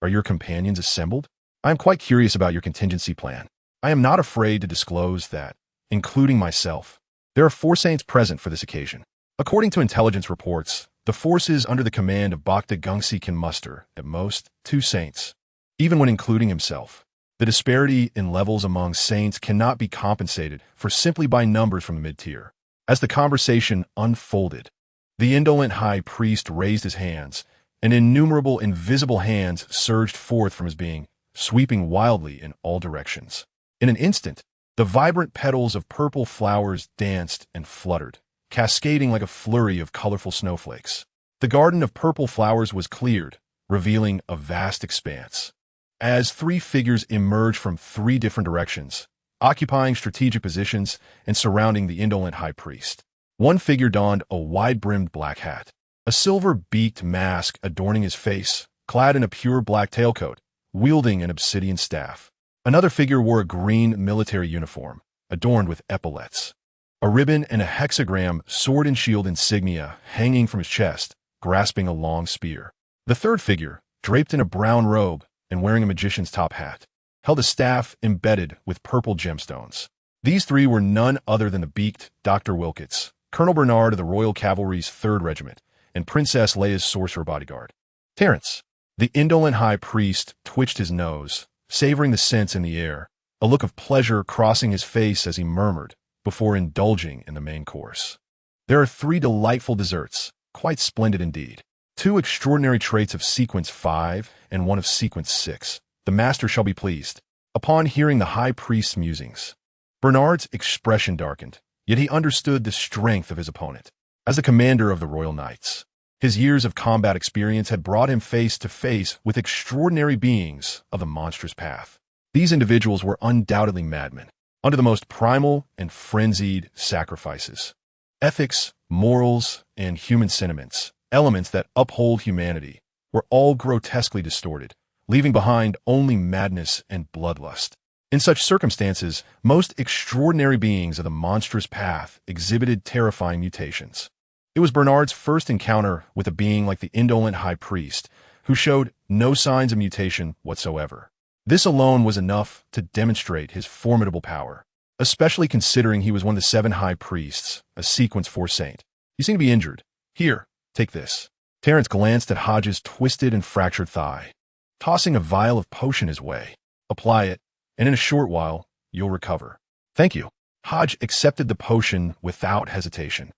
Are your companions assembled? I am quite curious about your contingency plan. I am not afraid to disclose that, including myself, there are 4 saints present for this occasion. According to intelligence reports, the forces under the command of Bhakta Gungsi can muster, at most, 2 saints, even when including himself. The disparity in levels among saints cannot be compensated for simply by numbers from the mid-tier. As the conversation unfolded, the indolent high priest raised his hands, and innumerable invisible hands surged forth from his being, sweeping wildly in all directions. In an instant, the vibrant petals of purple flowers danced and fluttered, cascading like a flurry of colorful snowflakes. The garden of purple flowers was cleared, revealing a vast expanse. As 3 figures emerged from 3 different directions, occupying strategic positions and surrounding the indolent high priest. One figure donned a wide-brimmed black hat, a silver-beaked mask adorning his face, clad in a pure black tailcoat, wielding an obsidian staff. Another figure wore a green military uniform, adorned with epaulets, a ribbon and a hexagram sword and shield insignia hanging from his chest, grasping a long spear. The third figure, draped in a brown robe and wearing a magician's top hat, held a staff embedded with purple gemstones. These 3 were none other than the beaked Dr. Wilkets, Colonel Bernard of the Royal Cavalry's 3rd Regiment, and Princess Leia's sorcerer bodyguard. Terence, the indolent high priest, twitched his nose, savoring the scents in the air, a look of pleasure crossing his face as he murmured, before indulging in the main course. There are 3 delightful desserts, quite splendid indeed. 2 extraordinary traits of sequence 5 and 1 of sequence 6. The master shall be pleased. Upon hearing the high priest's musings, Bernard's expression darkened, yet he understood the strength of his opponent. As the commander of the Royal Knights, his years of combat experience had brought him face to face with extraordinary beings of the monstrous path. These individuals were undoubtedly madmen, under the most primal and frenzied sacrifices. Ethics, morals, and human sentiments, elements that uphold humanity, were all grotesquely distorted, leaving behind only madness and bloodlust. In such circumstances, most extraordinary beings of the monstrous path exhibited terrifying mutations. It was Bernard's first encounter with a being like the indolent high priest, who showed no signs of mutation whatsoever. This alone was enough to demonstrate his formidable power, especially considering he was one of the 7 high priests, a sequence 4 saint. You seem to be injured. Here, take this. Terence glanced at Hodges' twisted and fractured thigh, tossing a vial of potion his way. Apply it, and in a short while, you'll recover. Thank you. Hodge accepted the potion without hesitation,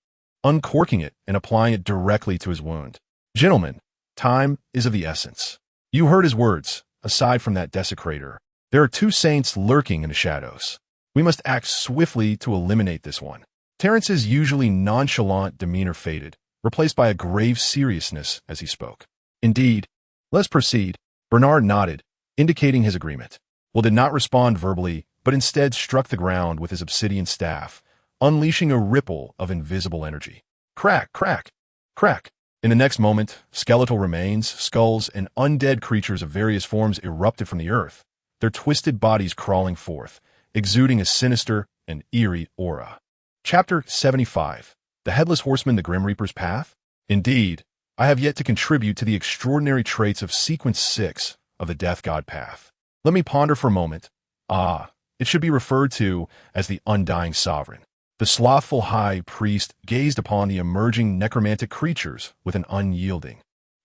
uncorking it and applying it directly to his wound. Gentlemen, time is of the essence. You heard his words. Aside from that desecrator, there are 2 saints lurking in the shadows. We must act swiftly to eliminate this one. Terence's usually nonchalant demeanor faded, replaced by a grave seriousness as he spoke. Indeed. Let's proceed. Bernard nodded, indicating his agreement. Will did not respond verbally, but instead struck the ground with his obsidian staff, unleashing a ripple of invisible energy. Crack, crack, crack. In the next moment, skeletal remains, skulls, and undead creatures of various forms erupted from the earth, their twisted bodies crawling forth, exuding a sinister and eerie aura. Chapter 75. The Headless Horseman, the Grim Reaper's Path? Indeed, I have yet to contribute to the extraordinary traits of Sequence 6 of the Death God Path. Let me ponder for a moment. It should be referred to as the Undying Sovereign. The slothful high priest gazed upon the emerging necromantic creatures with an unyielding,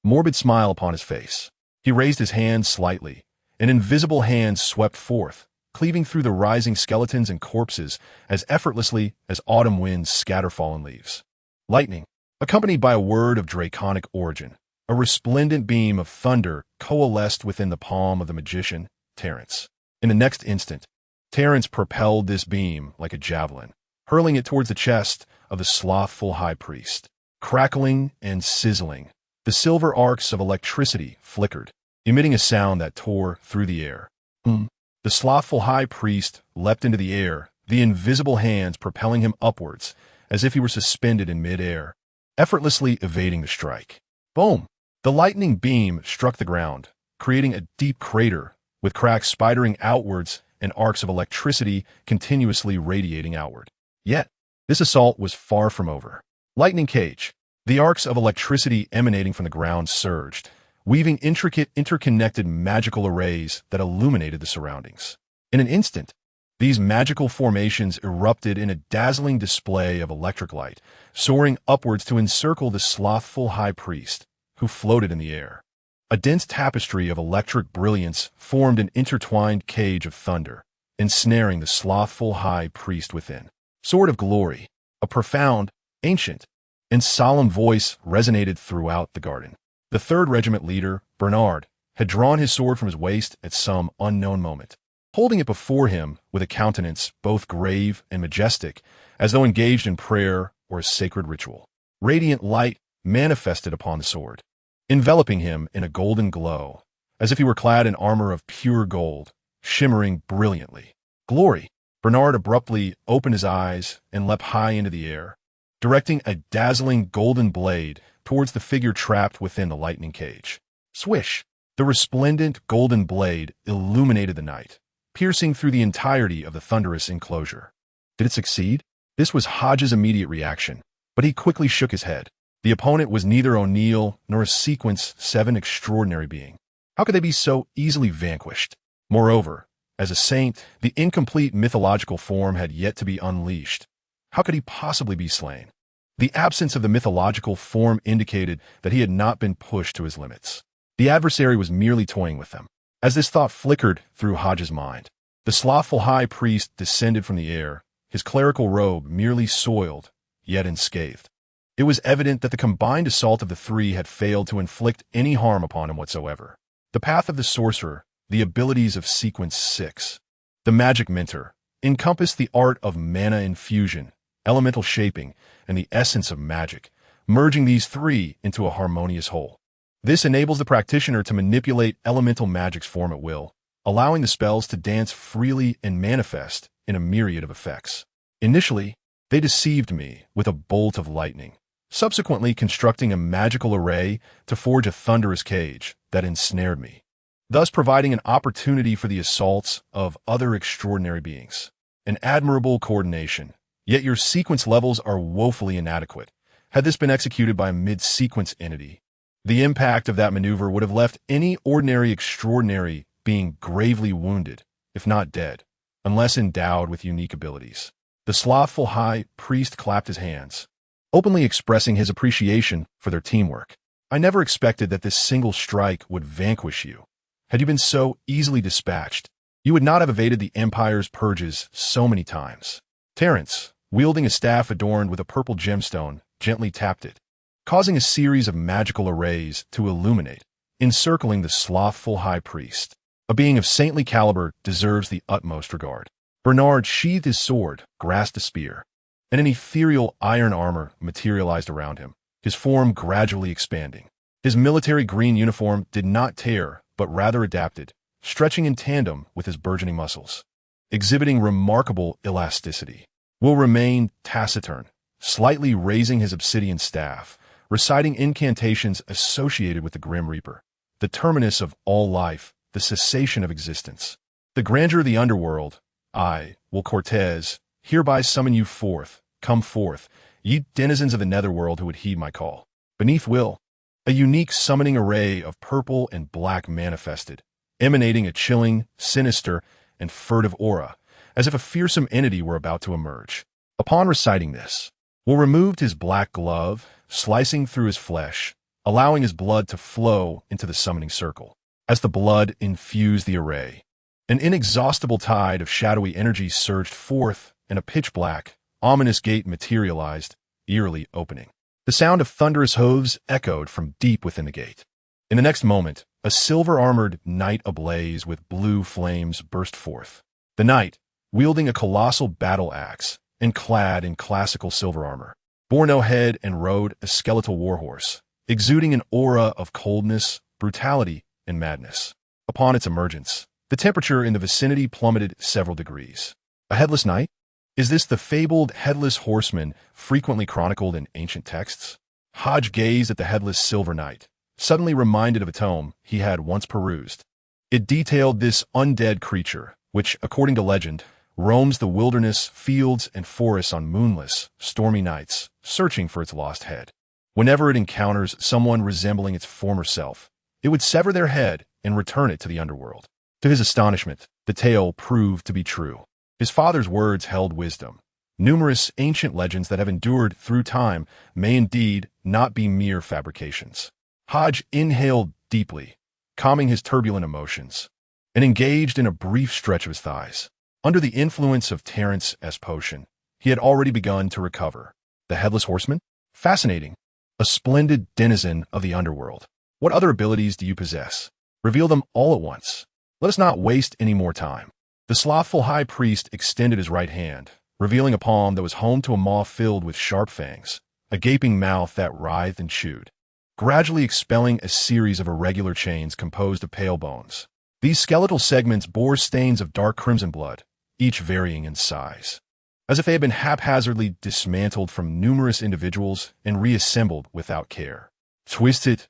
morbid smile upon his face. He raised his hand slightly. An invisible hand swept forth, cleaving through the rising skeletons and corpses as effortlessly as autumn winds scatter fallen leaves. Lightning, accompanied by a word of draconic origin, a resplendent beam of thunder coalesced within the palm of the magician, Terence. In the next instant, Terence propelled this beam like a javelin, hurling it towards the chest of the slothful high priest. Crackling and sizzling, the silver arcs of electricity flickered, emitting a sound that tore through the air. The slothful high priest leapt into the air, the invisible hands propelling him upwards as if he were suspended in mid-air, effortlessly evading the strike. Boom! The lightning beam struck the ground, creating a deep crater with cracks spidering outwards and arcs of electricity continuously radiating outward. Yet, This assault was far from over. Lightning cage. The arcs of electricity emanating from the ground surged, weaving intricate, interconnected magical arrays that illuminated the surroundings. In an instant, these magical formations erupted in a dazzling display of electric light, soaring upwards to encircle the slothful high priest, who floated in the air. A dense tapestry of electric brilliance formed an intertwined cage of thunder, ensnaring the slothful high priest within. Sword of Glory, a profound, ancient, and solemn voice resonated throughout the garden. The 3rd Regiment leader, Bernard, had drawn his sword from his waist at some unknown moment, holding it before him with a countenance both grave and majestic, as though engaged in prayer or a sacred ritual. Radiant light manifested upon the sword, enveloping him in a golden glow, as if he were clad in armor of pure gold, shimmering brilliantly. Glory! Bernard abruptly opened his eyes and leapt high into the air, directing a dazzling golden blade towards the figure trapped within the lightning cage. Swish! The resplendent golden blade illuminated the night, piercing through the entirety of the thunderous enclosure. Did it succeed? This was Hodges' immediate reaction, but he quickly shook his head. The opponent was neither O'Neill nor a Sequence 7 extraordinary being. How could they be so easily vanquished? Moreover, as a saint, the incomplete mythological form had yet to be unleashed. How could he possibly be slain? The absence of the mythological form indicated that he had not been pushed to his limits. The adversary was merely toying with them. As this thought flickered through Hodges' mind, the slothful high priest descended from the air, his clerical robe merely soiled, yet unscathed. It was evident that the combined assault of the 3 had failed to inflict any harm upon him whatsoever. The path of the sorcerer, the abilities of Sequence 6, the magic mentor, encompassed the art of mana infusion, elemental shaping, and the essence of magic, merging these 3 into a harmonious whole. This enables the practitioner to manipulate elemental magic's form at will, allowing the spells to dance freely and manifest in a myriad of effects. Initially, they deceived me with a bolt of lightning, subsequently constructing a magical array to forge a thunderous cage that ensnared me, thus providing an opportunity for the assaults of other extraordinary beings. An admirable coordination, yet your sequence levels are woefully inadequate. Had this been executed by a mid-sequence entity, the impact of that maneuver would have left any ordinary extraordinary being gravely wounded, if not dead, unless endowed with unique abilities. The slothful high priest clapped his hands, openly expressing his appreciation for their teamwork. I never expected that this single strike would vanquish you. Had you been so easily dispatched, you would not have evaded the Empire's purges so many times. Terence, wielding a staff adorned with a purple gemstone, gently tapped it, causing a series of magical arrays to illuminate, encircling the slothful high priest. A being of saintly caliber deserves the utmost regard. Bernard sheathed his sword, grasped a spear, and an ethereal iron armor materialized around him, his form gradually expanding. His military green uniform did not tear, but rather adapted, stretching in tandem with his burgeoning muscles, exhibiting remarkable elasticity. Will remained taciturn, slightly raising his obsidian staff, reciting incantations associated with the Grim Reaper, the terminus of all life, the cessation of existence. The grandeur of the underworld, I, Will Cortez, hereby summon you forth, come forth, ye denizens of the netherworld who would heed my call. Beneath Will, a unique summoning array of purple and black manifested, emanating a chilling, sinister, and furtive aura, as if a fearsome entity were about to emerge. Upon reciting this, Will removed his black glove, slicing through his flesh, allowing his blood to flow into the summoning circle. As the blood infused the array, an inexhaustible tide of shadowy energy surged forth, and a pitch-black, ominous gate materialized, eerily opening. The sound of thunderous hooves echoed from deep within the gate. In the next moment, a silver-armored knight ablaze with blue flames burst forth. The knight, wielding a colossal battle axe and clad in classical silver armor, bore no head and rode a skeletal warhorse, exuding an aura of coldness, brutality, and madness. Upon its emergence, the temperature in the vicinity plummeted several degrees. A headless knight? Is this the fabled headless horseman frequently chronicled in ancient texts? Hodge gazed at the headless silver knight, suddenly reminded of a tome he had once perused. It detailed this undead creature, which, according to legend, roams the wilderness, fields, and forests on moonless, stormy nights, searching for its lost head. Whenever it encounters someone resembling its former self, it would sever their head and return it to the underworld. To his astonishment, the tale proved to be true. His father's words held wisdom. Numerous ancient legends that have endured through time may indeed not be mere fabrications. Hodge inhaled deeply, calming his turbulent emotions, and engaged in a brief stretch of his thighs. Under the influence of Terrence's potion, he had already begun to recover. The Headless Horseman? Fascinating. A splendid denizen of the underworld. What other abilities do you possess? Reveal them all at once. Let us not waste any more time. The slothful high priest extended his right hand, revealing a palm that was home to a maw filled with sharp fangs, a gaping mouth that writhed and chewed, gradually expelling a series of irregular chains composed of pale bones. These skeletal segments bore stains of dark crimson blood, each varying in size, as if they had been haphazardly dismantled from numerous individuals and reassembled without care. Twisted,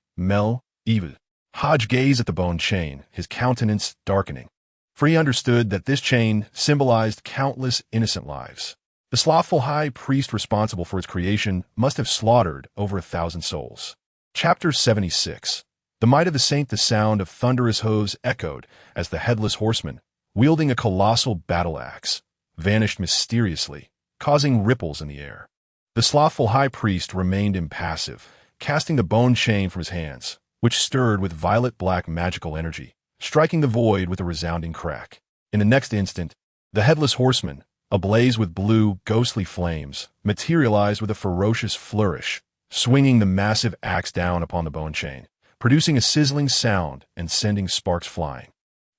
evil. Hodge gazed at the bone chain, his countenance darkening, for he understood that this chain symbolized countless innocent lives. The slothful high priest responsible for its creation must have slaughtered over 1,000 souls. Chapter 76. The might of the saint. The sound of thunderous hooves echoed as the headless horseman, wielding a colossal battle axe, vanished mysteriously, causing ripples in the air. The slothful high priest remained impassive, casting the bone chain from his hands, which stirred with violet-black magical energy, striking the void with a resounding crack. In the next instant, the headless horseman, ablaze with blue, ghostly flames, materialized with a ferocious flourish, swinging the massive axe down upon the bone chain, producing a sizzling sound and sending sparks flying.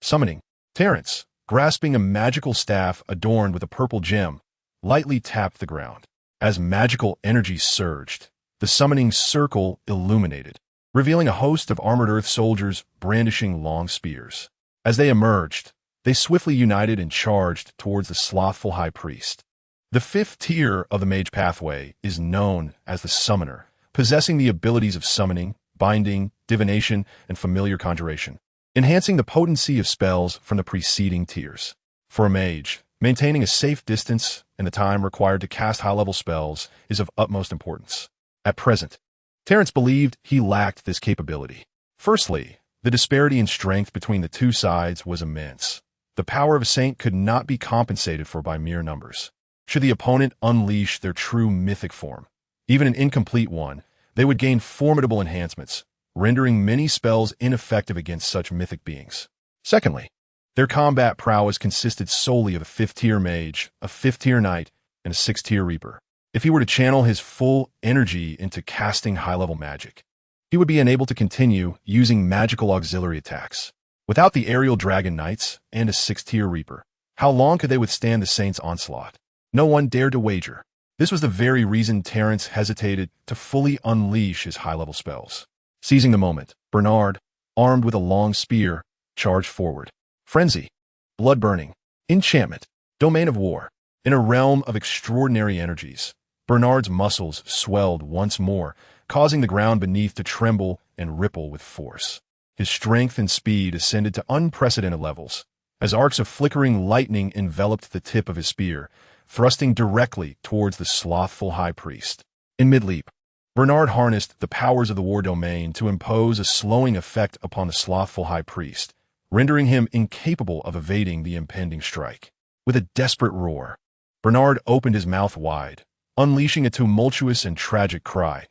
Summoning. Terrence, grasping a magical staff adorned with a purple gem, lightly tapped the ground. As magical energy surged, the summoning circle illuminated, revealing a host of armored earth soldiers brandishing long spears. As they emerged, they swiftly united and charged towards the slothful high priest. The fifth tier of the mage pathway is known as the summoner, possessing the abilities of summoning, binding, divination, and familiar conjuration, enhancing the potency of spells from the preceding tiers. For a mage, maintaining a safe distance and the time required to cast high-level spells is of utmost importance. At present, Terrence believed he lacked this capability. Firstly, the disparity in strength between the two sides was immense. The power of a saint could not be compensated for by mere numbers. Should the opponent unleash their true mythic form, even an incomplete one, they would gain formidable enhancements, rendering many spells ineffective against such mythic beings. Secondly, their combat prowess consisted solely of a 5th-tier mage, a 5th-tier knight, and a 6th-tier reaper. If he were to channel his full energy into casting high-level magic, he would be unable to continue using magical auxiliary attacks. Without the aerial dragon knights and a 6th-tier reaper, how long could they withstand the saint's onslaught? No one dared to wager. This was the very reason Terrence hesitated to fully unleash his high-level spells. Seizing the moment, Bernard, armed with a long spear, charged forward. Frenzy, blood-burning, enchantment, domain of war. In a realm of extraordinary energies, Bernard's muscles swelled once more, causing the ground beneath to tremble and ripple with force. His strength and speed ascended to unprecedented levels, as arcs of flickering lightning enveloped the tip of his spear, thrusting directly towards the slothful high priest. In mid-leap, Bernard harnessed the powers of the war domain to impose a slowing effect upon the slothful high priest, rendering him incapable of evading the impending strike. With a desperate roar, Bernard opened his mouth wide, unleashing a tumultuous and tragic cry,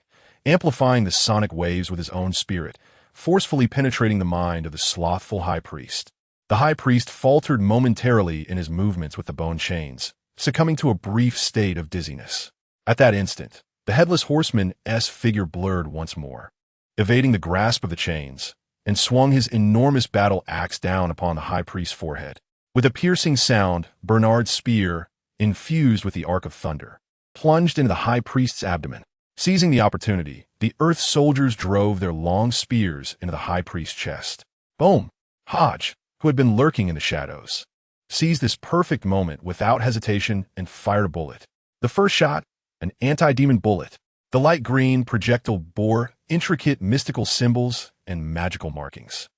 amplifying the sonic waves with his own spirit, forcefully penetrating the mind of the slothful high priest. The high priest faltered momentarily in his movements with the bone chains, succumbing to a brief state of dizziness. At that instant, the headless horseman's figure blurred once more, evading the grasp of the chains, and swung his enormous battle axe down upon the high priest's forehead. With a piercing sound, Bernard's spear, infused with the arc of thunder, plunged into the high priest's abdomen. Seizing the opportunity, the earth soldiers drove their long spears into the high priest's chest. Boom! Hodge, who had been lurking in the shadows, seized this perfect moment without hesitation and fired a bullet. The first shot, an anti-demon bullet. The light green projectile bore intricate mystical symbols and magical markings,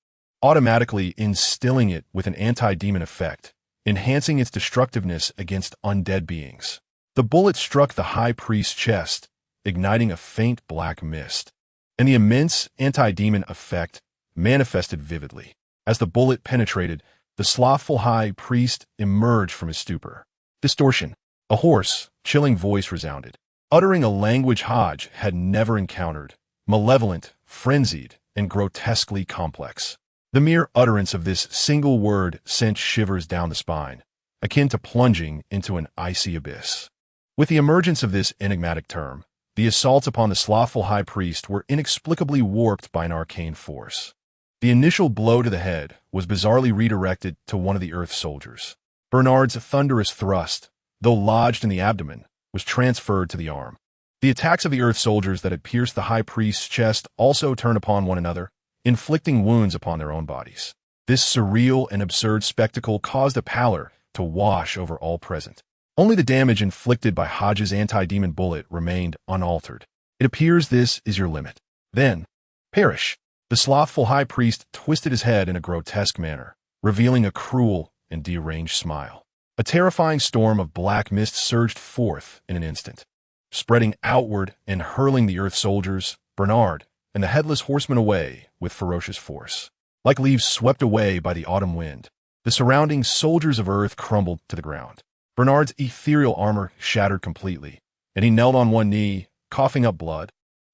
automatically instilling it with an anti-demon effect. enhancing its destructiveness against undead beings. The bullet struck the high priest's chest, igniting a faint black mist, and the immense anti-demon effect manifested vividly. As the bullet penetrated, the slothful high priest emerged from his stupor. Distortion. A hoarse, chilling voice resounded, uttering a language Hodge had never encountered, malevolent, frenzied, and grotesquely complex. The mere utterance of this single word sent shivers down the spine, akin to plunging into an icy abyss. With the emergence of this enigmatic term, the assaults upon the slothful high priest were inexplicably warped by an arcane force. The initial blow to the head was bizarrely redirected to one of the Earth soldiers. Bernard's thunderous thrust, though lodged in the abdomen, was transferred to the arm. The attacks of the Earth soldiers that had pierced the high priest's chest also turned upon one another, inflicting wounds upon their own bodies. This surreal and absurd spectacle caused a pallor to wash over all present. Only the damage inflicted by Hodges' anti-demon bullet remained unaltered. It appears this is your limit. Then, perish. The slothful high priest twisted his head in a grotesque manner, revealing a cruel and deranged smile. A terrifying storm of black mist surged forth in an instant, spreading outward and hurling the Earth soldiers, Bernard, and the headless horseman away with ferocious force. Like leaves swept away by the autumn wind, the surrounding soldiers of Earth crumbled to the ground. Bernard's ethereal armor shattered completely, and he knelt on one knee, coughing up blood,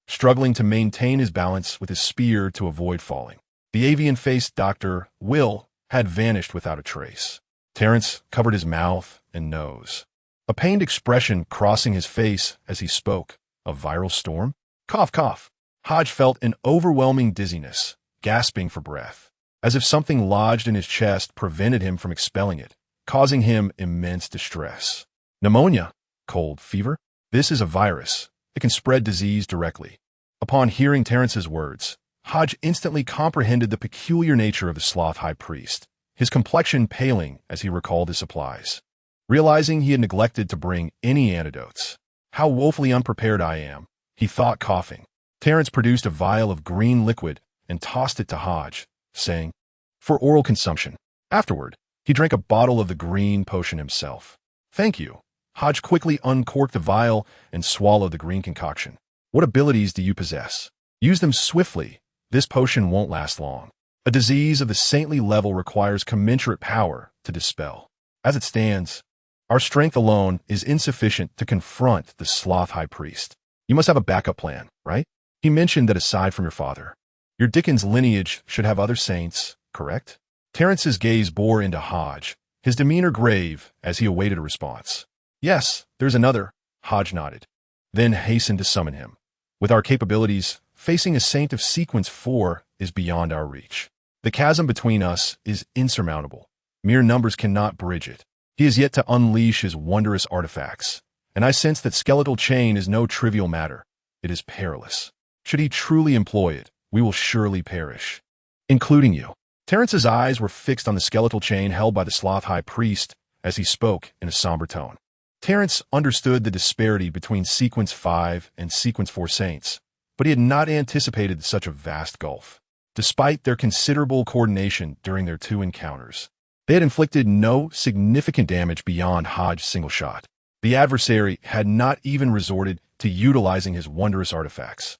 struggling to maintain his balance with his spear to avoid falling. The avian-faced Dr. Will had vanished without a trace. Terence covered his mouth and nose, a pained expression crossing his face as he spoke. A viral storm? Cough, cough. Hodge felt an overwhelming dizziness, gasping for breath, as if something lodged in his chest prevented him from expelling it, causing him immense distress. Pneumonia? Cold fever? This is a virus. It can spread disease directly. Upon hearing Terence's words, Hodge instantly comprehended the peculiar nature of the sloth high priest, his complexion paling as he recalled his supplies. Realizing he had neglected to bring any antidotes. How woefully unprepared I am, he thought, coughing. Terence produced a vial of green liquid and tossed it to Hodge, saying, "For oral consumption." Afterward, he drank a bottle of the green potion himself. "Thank you." Hodge quickly uncorked the vial and swallowed the green concoction. "What abilities do you possess? Use them swiftly. This potion won't last long. A disease of the saintly level requires commensurate power to dispel. As it stands, our strength alone is insufficient to confront the sloth high priest. You must have a backup plan, right? He mentioned that aside from your father, your Dickens lineage should have other saints, correct?" Terence's gaze bore into Hodge, his demeanor grave as he awaited a response. "Yes, there's another," Hodge nodded, then hastened to summon him. "With our capabilities, facing a saint of sequence 4 is beyond our reach. The chasm between us is insurmountable. Mere numbers cannot bridge it. He is yet to unleash his wondrous artifacts, and I sense that skeletal chain is no trivial matter. It is perilous. Should he truly employ it, we will surely perish, including you." Terence's eyes were fixed on the skeletal chain held by the sloth high priest as he spoke in a somber tone. Terence understood the disparity between Sequence 5 and Sequence 4 saints, but he had not anticipated such a vast gulf. Despite their considerable coordination during their 2 encounters, they had inflicted no significant damage beyond Hodge's single shot. The adversary had not even resorted to utilizing his wondrous artifacts,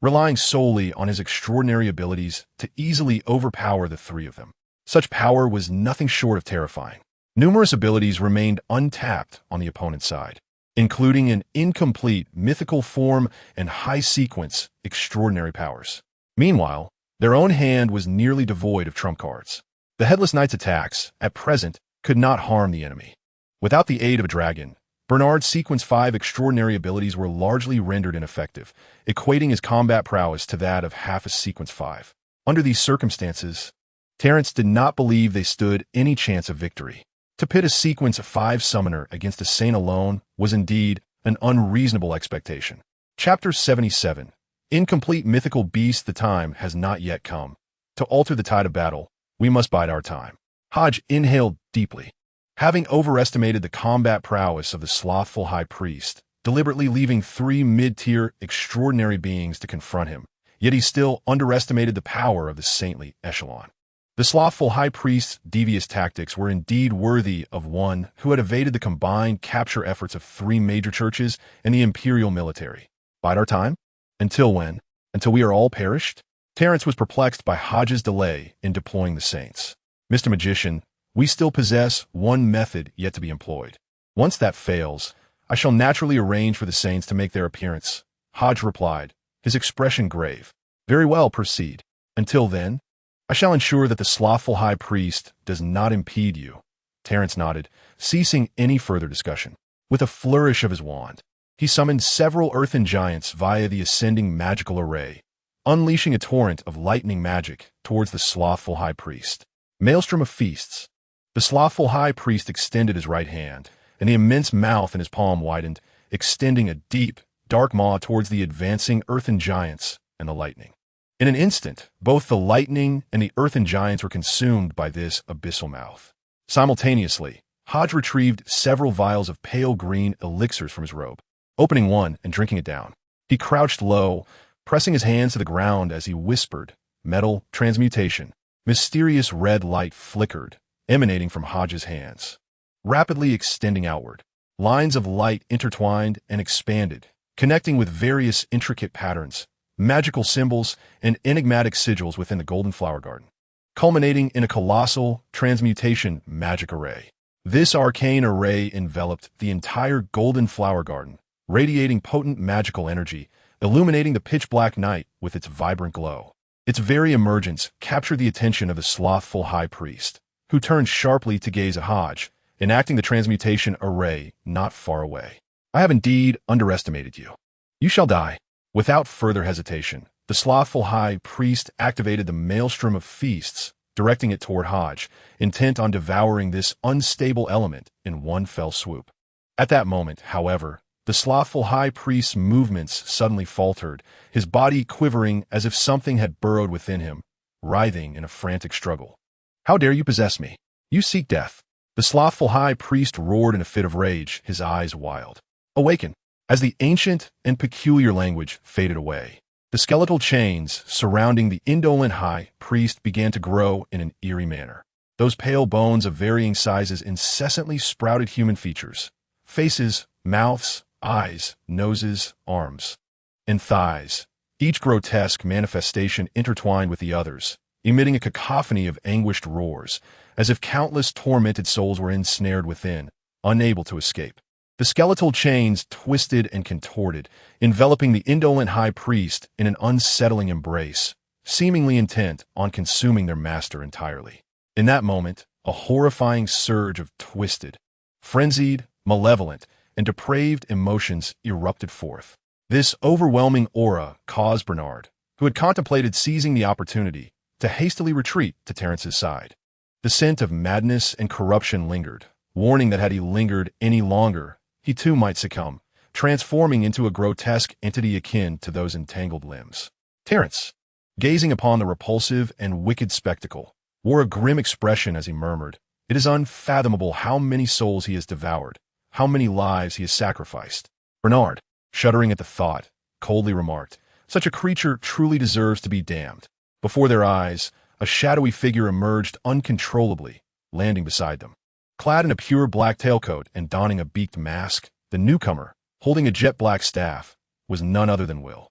relying solely on his extraordinary abilities to easily overpower the 3 of them. Such power was nothing short of terrifying. Numerous abilities remained untapped on the opponent's side, including an incomplete mythical form and high-sequence extraordinary powers. Meanwhile, their own hand was nearly devoid of trump cards. The Headless Knight's attacks, at present, could not harm the enemy. Without the aid of a dragon, Bernard's Sequence 5 extraordinary abilities were largely rendered ineffective, equating his combat prowess to that of half a Sequence 5. Under these circumstances, Terence did not believe they stood any chance of victory. To pit a Sequence 5 summoner against a saint alone was indeed an unreasonable expectation. Chapter 77. Incomplete mythical beast. The time has not yet come. To alter the tide of battle, we must bide our time. Hodge inhaled deeply. Having overestimated the combat prowess of the slothful high priest, deliberately leaving 3 mid-tier extraordinary beings to confront him, yet he still underestimated the power of the saintly echelon. The slothful high priest's devious tactics were indeed worthy of one who had evaded the combined capture efforts of 3 major churches and the imperial military. Bide our time? Until when? Until we are all perished? Terence was perplexed by Hodges' delay in deploying the saints. Mr. Magician, we still possess one method yet to be employed. Once that fails, I shall naturally arrange for the saints to make their appearance. Hodge replied, his expression grave. Very well, proceed. Until then, I shall ensure that the slothful high priest does not impede you. Terence nodded, ceasing any further discussion. With a flourish of his wand, he summoned several earthen giants via the ascending magical array, unleashing a torrent of lightning magic towards the slothful high priest. Maelstrom of feasts. The slothful high priest extended his right hand, and the immense mouth in his palm widened, extending a deep, dark maw towards the advancing earthen giants and the lightning. In an instant, both the lightning and the earthen giants were consumed by this abyssal mouth. Simultaneously, Hodge retrieved several vials of pale green elixirs from his robe. Opening one and drinking it down, he crouched low, pressing his hands to the ground as he whispered, "Metal transmutation." Mysterious red light flickered, emanating from Hodge's hands, rapidly extending outward. Lines of light intertwined and expanded, connecting with various intricate patterns, magical symbols, and enigmatic sigils within the golden flower garden, culminating in a colossal transmutation magic array. This arcane array enveloped the entire golden flower garden, radiating potent magical energy, illuminating the pitch-black night with its vibrant glow. Its very emergence captured the attention of the slothful high priest, who turned sharply to gaze at Hodge, enacting the transmutation array not far away. I have indeed underestimated you. You shall die. Without further hesitation, the slothful high priest activated the maelstrom of feasts, directing it toward Hodge, intent on devouring this unstable element in one fell swoop. At that moment, however, the slothful high priest's movements suddenly faltered, his body quivering as if something had burrowed within him, writhing in a frantic struggle. How dare you possess me? You seek death. The slothful high priest roared in a fit of rage, his eyes wild. Awaken! As the ancient and peculiar language faded away, the skeletal chains surrounding the indolent high priest began to grow in an eerie manner. Those pale bones of varying sizes incessantly sprouted human features, faces, mouths, eyes, noses, arms, and thighs, each grotesque manifestation intertwined with the others, emitting a cacophony of anguished roars, as if countless tormented souls were ensnared within, unable to escape. The skeletal chains twisted and contorted, enveloping the indolent high priest in an unsettling embrace, seemingly intent on consuming their master entirely. In that moment, a horrifying surge of twisted, frenzied, malevolent, and depraved emotions erupted forth. This overwhelming aura caused Bernard, who had contemplated seizing the opportunity, to hastily retreat to Terence's side. The scent of madness and corruption lingered, warning that had he lingered any longer, he too might succumb, transforming into a grotesque entity akin to those entangled limbs. Terence, gazing upon the repulsive and wicked spectacle, wore a grim expression as he murmured, "It is unfathomable how many souls he has devoured, how many lives he has sacrificed." Bernard, shuddering at the thought, coldly remarked, "Such a creature truly deserves to be damned." Before their eyes, a shadowy figure emerged uncontrollably, landing beside them. Clad in a pure black tailcoat and donning a beaked mask, the newcomer, holding a jet-black staff, was none other than Will.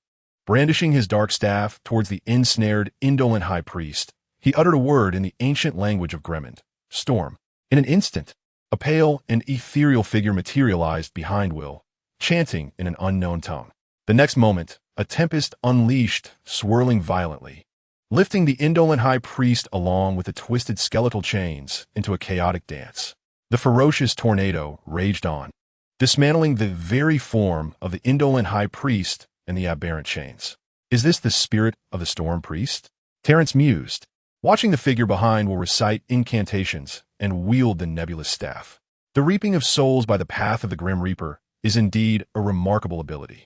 Brandishing his dark staff towards the ensnared, indolent high priest, he uttered a word in the ancient language of Gremond, "Storm." In an instant, a pale and ethereal figure materialized behind Will, chanting in an unknown tongue. The next moment, a tempest unleashed, swirling violently, lifting the indolent high priest along with the twisted skeletal chains into a chaotic dance. The ferocious tornado raged on, dismantling the very form of the indolent high priest and the aberrant chains. Is this the spirit of the storm priest? Terence mused, watching the figure behind will recite incantations and wield the nebulous staff. The reaping of souls by the path of the Grim Reaper is indeed a remarkable ability.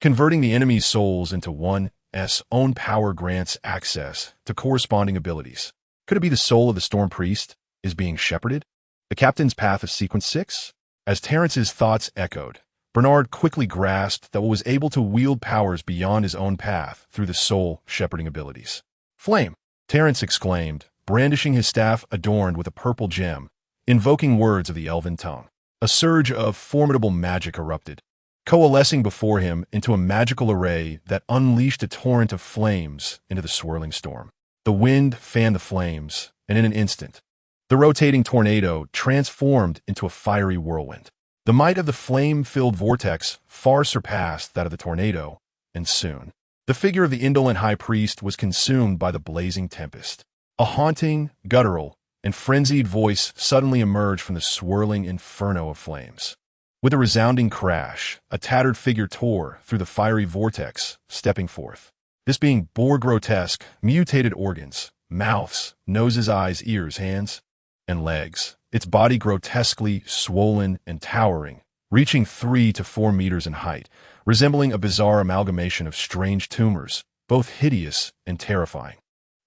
Converting the enemy's souls into one's own power grants access to corresponding abilities. Could it be the soul of the storm priest is being shepherded? The captain's path of sequence 6? As Terence's thoughts echoed, Bernard quickly grasped that one was able to wield powers beyond his own path through the soul shepherding abilities. Flame! Terence exclaimed, brandishing his staff adorned with a purple gem, invoking words of the elven tongue. A surge of formidable magic erupted, coalescing before him into a magical array that unleashed a torrent of flames into the swirling storm. The wind fanned the flames, and in an instant, the rotating tornado transformed into a fiery whirlwind. The might of the flame-filled vortex far surpassed that of the tornado, and soon, the figure of the indolent high priest was consumed by the blazing tempest. A haunting, guttural, and frenzied voice suddenly emerged from the swirling inferno of flames. With a resounding crash, a tattered figure tore through the fiery vortex, stepping forth. This being bore grotesque, mutated organs, mouths, noses, eyes, ears, hands, and legs, its body grotesquely swollen and towering, reaching 3 to 4 meters in height, resembling a bizarre amalgamation of strange tumors, both hideous and terrifying.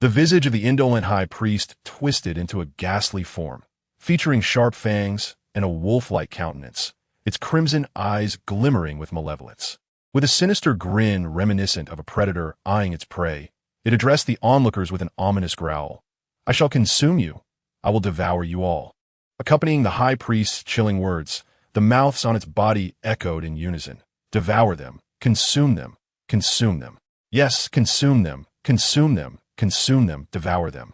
The visage of the indolent high priest twisted into a ghastly form, featuring sharp fangs and a wolf-like countenance, its crimson eyes glimmering with malevolence. With a sinister grin reminiscent of a predator eyeing its prey, it addressed the onlookers with an ominous growl. "I shall consume you. I will devour you all." Accompanying the high priest's chilling words, the mouths on its body echoed in unison. "Devour them. Consume them. Consume them. Yes, consume them. Consume them. Consume them. Devour them.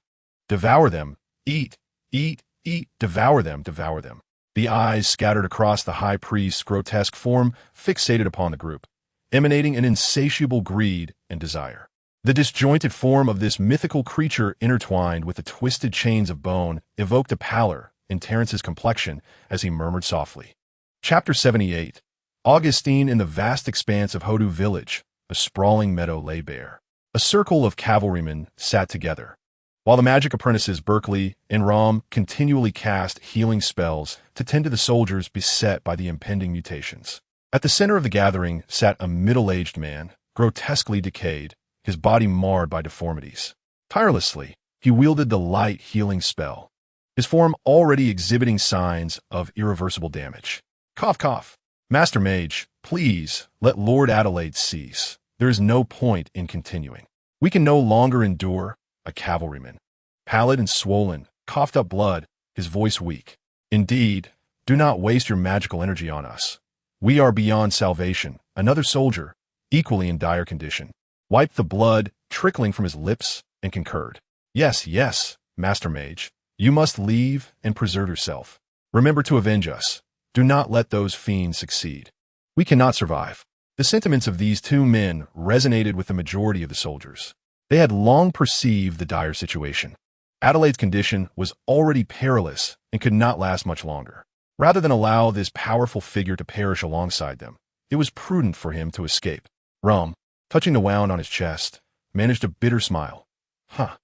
Devour them. Eat. Eat. Eat. Devour them. Devour them." The eyes scattered across the high priest's grotesque form fixated upon the group, emanating an insatiable greed and desire. The disjointed form of this mythical creature intertwined with the twisted chains of bone evoked a pallor in Terrence's complexion as he murmured softly. Chapter 78. Augustine. In the vast expanse of Hodu village, a sprawling meadow lay bare. A circle of cavalrymen sat together, while the magic apprentices Berkeley and Rom continually cast healing spells to tend to the soldiers beset by the impending mutations. At the center of the gathering sat a middle-aged man, grotesquely decayed, his body marred by deformities. Tirelessly, he wielded the light healing spell, his form already exhibiting signs of irreversible damage. Cough, cough. "Master Mage, please let Lord Adelaide cease. There is no point in continuing. We can no longer endure." A cavalryman, pallid and swollen, coughed up blood, his voice weak. "Indeed, do not waste your magical energy on us. We are beyond salvation." Another soldier, equally in dire condition, wiped the blood trickling from his lips and concurred. "Yes, yes, Master Mage. You must leave and preserve yourself. Remember to avenge us. Do not let those fiends succeed. We cannot survive." The sentiments of these two men resonated with the majority of the soldiers. They had long perceived the dire situation. Adelaide's condition was already perilous and could not last much longer. Rather than allow this powerful figure to perish alongside them, it was prudent for him to escape. Rum, touching the wound on his chest, managed a bitter smile. "Huh,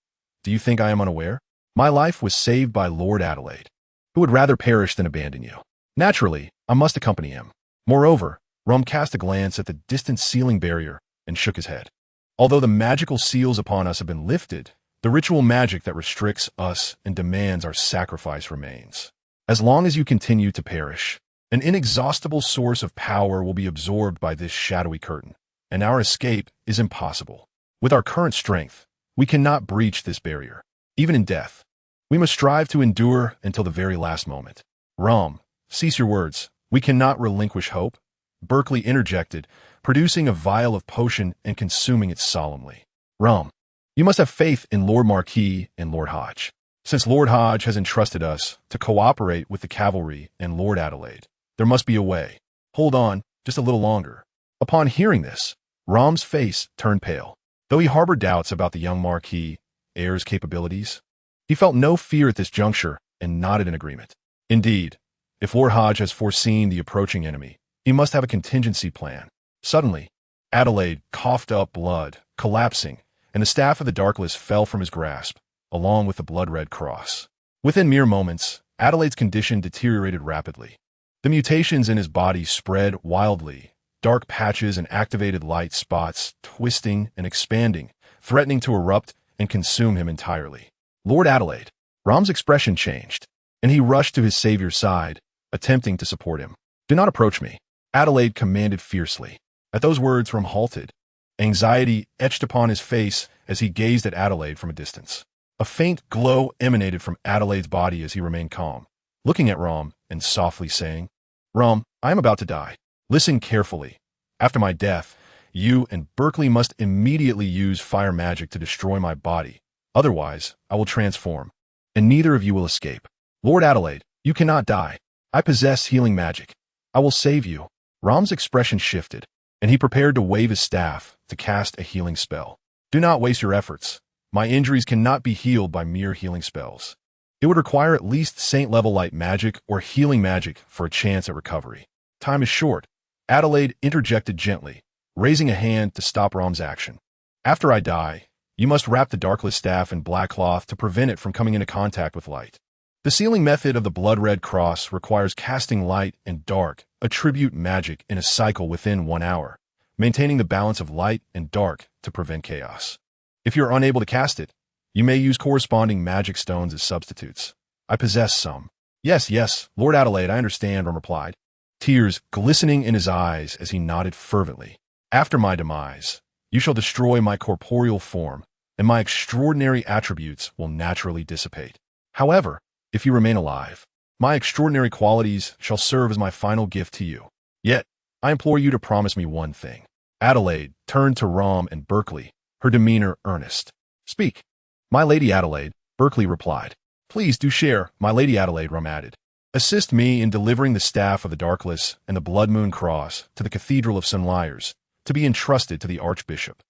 do you think I am unaware? My life was saved by Lord Adelaide, who would rather perish than abandon you. Naturally, I must accompany him. Moreover," Rum cast a glance at the distant ceiling barrier and shook his head. "Although the magical seals upon us have been lifted, the ritual magic that restricts us and demands our sacrifice remains. As long as you continue to perish, an inexhaustible source of power will be absorbed by this shadowy curtain, and our escape is impossible. With our current strength, we cannot breach this barrier. Even in death, we must strive to endure until the very last moment." "Rum, cease your words. We cannot relinquish hope," Berkeley interjected, producing a vial of potion and consuming it solemnly. "Rum, you must have faith in Lord Marquis and Lord Hodge. Since Lord Hodge has entrusted us to cooperate with the cavalry and Lord Adelaide, there must be a way. Hold on just a little longer." Upon hearing this, Rum's face turned pale. Though he harbored doubts about the young Marquis, Heir's capabilities, he felt no fear at this juncture and nodded in agreement. Indeed, if Lord Hodge has foreseen the approaching enemy, he must have a contingency plan. Suddenly, Adelaide coughed up blood, collapsing, and the staff of the Darkless fell from his grasp, along with the blood-red cross. Within mere moments, Adelaide's condition deteriorated rapidly. The mutations in his body spread wildly, dark patches and activated light spots twisting and expanding, threatening to erupt and consume him entirely. "Lord Adelaide." Rom's expression changed, and he rushed to his savior's side, attempting to support him. "Do not approach me," Adelaide commanded fiercely. At those words, Rom halted. Anxiety etched upon his face as he gazed at Adelaide from a distance. A faint glow emanated from Adelaide's body as he remained calm, looking at Rom and softly saying, "Rom, I am about to die. Listen carefully. After my death, you and Berkeley must immediately use fire magic to destroy my body. Otherwise, I will transform, and neither of you will escape. Lord Adelaide, you cannot die. I possess healing magic. I will save you." Rom's expression shifted, and he prepared to wave his staff to cast a healing spell. "Do not waste your efforts. My injuries cannot be healed by mere healing spells. It would require at least saint-level light magic or healing magic for a chance at recovery. Time is short." Adelaide interjected gently, raising a hand to stop Rom's action. "After I die, you must wrap the Darkless staff in black cloth to prevent it from coming into contact with light. The sealing method of the blood-red cross requires casting light and dark, attribute magic in a cycle within 1 hour, maintaining the balance of light and dark to prevent chaos. If you are unable to cast it, you may use corresponding magic stones as substitutes. I possess some." Yes, Lord Adelaide, I understand," Rom replied, tears glistening in his eyes as he nodded fervently. "After my demise, you shall destroy my corporeal form, and my extraordinary attributes will naturally dissipate. However, if you remain alive, my extraordinary qualities shall serve as my final gift to you. Yet, I implore you to promise me one thing." Adelaide turned to Rom and Berkeley, her demeanor earnest. "Speak." "My Lady Adelaide," Berkeley replied. "Please do share, my Lady Adelaide," Rom added. "Assist me in delivering the staff of the Darkless and the Blood Moon Cross to the Cathedral of St. Lyres, to be entrusted to the Archbishop.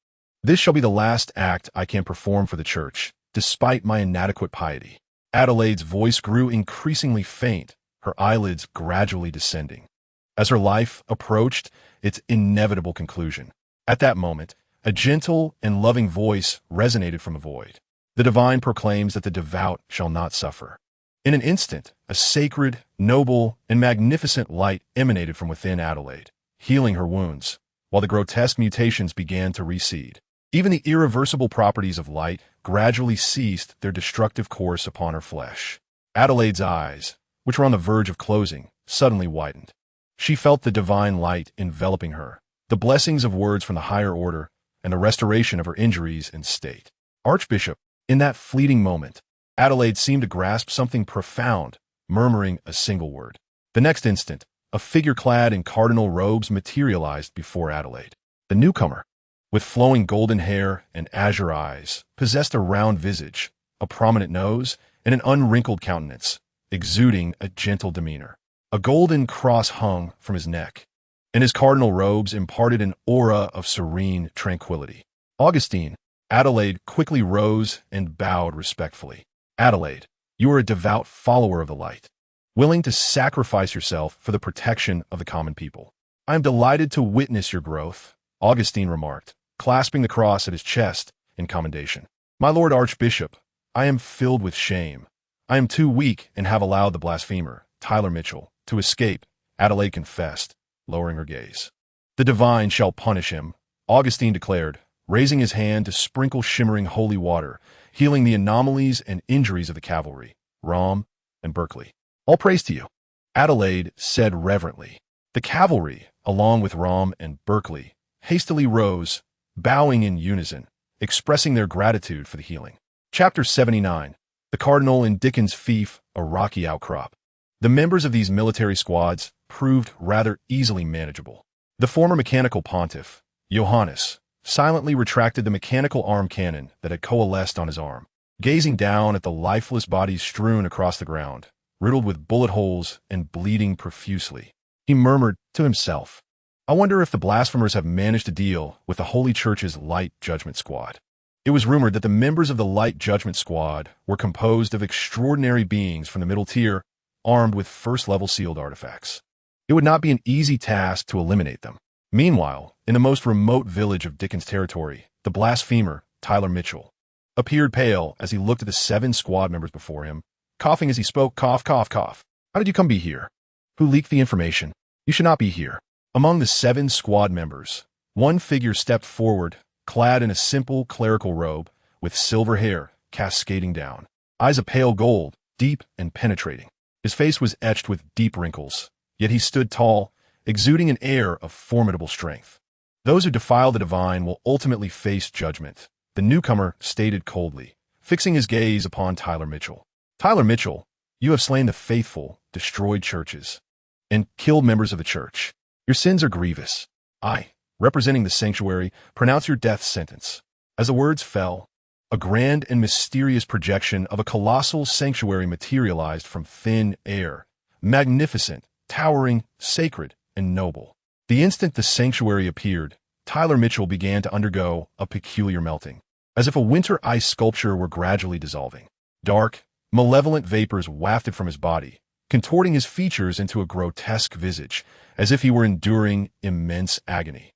This shall be the last act I can perform for the Church, despite my inadequate piety." Adelaide's voice grew increasingly faint, her eyelids gradually descending, as her life approached its inevitable conclusion. At that moment, a gentle and loving voice resonated from the void. "The divine proclaims that the devout shall not suffer." In an instant, a sacred, noble, and magnificent light emanated from within Adelaide, healing her wounds, while the grotesque mutations began to recede. Even the irreversible properties of light gradually ceased their destructive course upon her flesh. Adelaide's eyes, which were on the verge of closing, suddenly widened. She felt the divine light enveloping her, the blessings of words from the higher order, and the restoration of her injuries and state. "Archbishop," in that fleeting moment, Adelaide seemed to grasp something profound, murmuring a single word. The next instant, a figure clad in cardinal robes materialized before Adelaide. The newcomer, with flowing golden hair and azure eyes, possessed a round visage, a prominent nose, and an unwrinkled countenance, exuding a gentle demeanor. A golden cross hung from his neck, and his cardinal robes imparted an aura of serene tranquility. "Augustine," Adelaide quickly rose and bowed respectfully. "Adelaide, you are a devout follower of the light, willing to sacrifice yourself for the protection of the common people. I am delighted to witness your growth," Augustine remarked, clasping the cross at his chest in commendation. "My Lord Archbishop, I am filled with shame. I am too weak and have allowed the blasphemer, Tyler Mitchell, to escape," Adelaide confessed, lowering her gaze. "The divine shall punish him," Augustine declared, raising his hand to sprinkle shimmering holy water, healing the anomalies and injuries of the cavalry, Rom, and Berkeley. "All praise to you," Adelaide said reverently. The cavalry, along with Rom and Berkeley, hastily rose, bowing in unison, expressing their gratitude for the healing. Chapter 79. The Cardinal and Dickens' Fief, a Rocky Outcrop. The members of these military squads proved rather easily manageable. The former mechanical pontiff, Johannes, silently retracted the mechanical arm cannon that had coalesced on his arm, gazing down at the lifeless bodies strewn across the ground, riddled with bullet holes and bleeding profusely. He murmured to himself, "I wonder if the blasphemers have managed to deal with the Holy Church's Light Judgment Squad." It was rumored that the members of the Light Judgment Squad were composed of extraordinary beings from the middle tier, armed with first-level sealed artifacts. It would not be an easy task to eliminate them. Meanwhile, in the most remote village of Dickens' territory, the blasphemer, Tyler Mitchell, appeared pale as he looked at the 7 squad members before him, coughing as he spoke, cough, cough, cough. "How did you come be here? Who leaked the information? You should not be here." Among the 7 squad members, one figure stepped forward, clad in a simple clerical robe, with silver hair cascading down, eyes of pale gold, deep and penetrating. His face was etched with deep wrinkles, yet he stood tall, exuding an air of formidable strength. "Those who defile the divine will ultimately face judgment," the newcomer stated coldly, fixing his gaze upon Tyler Mitchell. Tyler Mitchell, you have slain the faithful, destroyed churches, and killed members of the church. Your sins are grievous. I, representing the sanctuary, pronounce your death sentence. As the words fell, a grand and mysterious projection of a colossal sanctuary materialized from thin air, magnificent, towering, sacred, and noble. The instant the sanctuary appeared, Tyler Mitchell began to undergo a peculiar melting, as if a winter ice sculpture were gradually dissolving. Dark, malevolent vapors wafted from his body, contorting his features into a grotesque visage, as if he were enduring immense agony.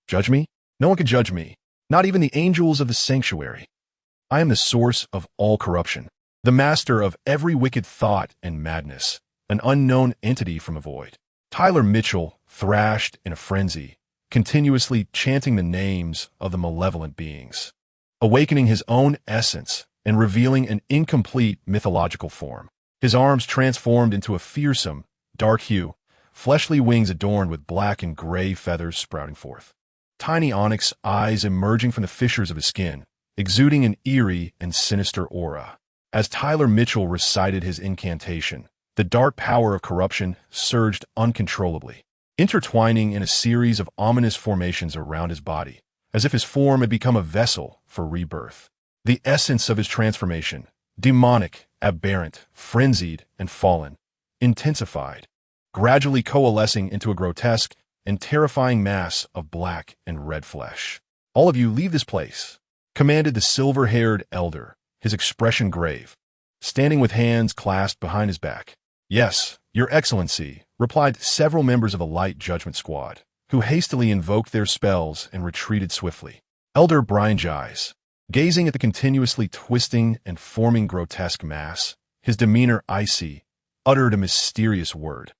Judge me? No one can judge me, not even the angels of the sanctuary. I am the source of all corruption, the master of every wicked thought and madness, an unknown entity from the void. Tyler Mitchell thrashed in a frenzy, continuously chanting the names of the malevolent beings, awakening his own essence and revealing an incomplete mythological form. His arms transformed into a fearsome, dark hue, fleshly wings adorned with black and gray feathers sprouting forth. Tiny onyx eyes emerging from the fissures of his skin, exuding an eerie and sinister aura. As Tyler Mitchell recited his incantation, the dark power of corruption surged uncontrollably, intertwining in a series of ominous formations around his body, as if his form had become a vessel for rebirth. The essence of his transformation, demonic, aberrant, frenzied, and fallen, intensified, gradually coalescing into a grotesque and terrifying mass of black and red flesh. All of you leave this place, commanded the silver-haired elder, his expression grave, standing with hands clasped behind his back. Yes, Your Excellency, replied several members of a light judgment squad, who hastily invoked their spells and retreated swiftly. Elder Brian Gies, gazing at the continuously twisting and forming grotesque mass, his demeanor icy, uttered a mysterious word.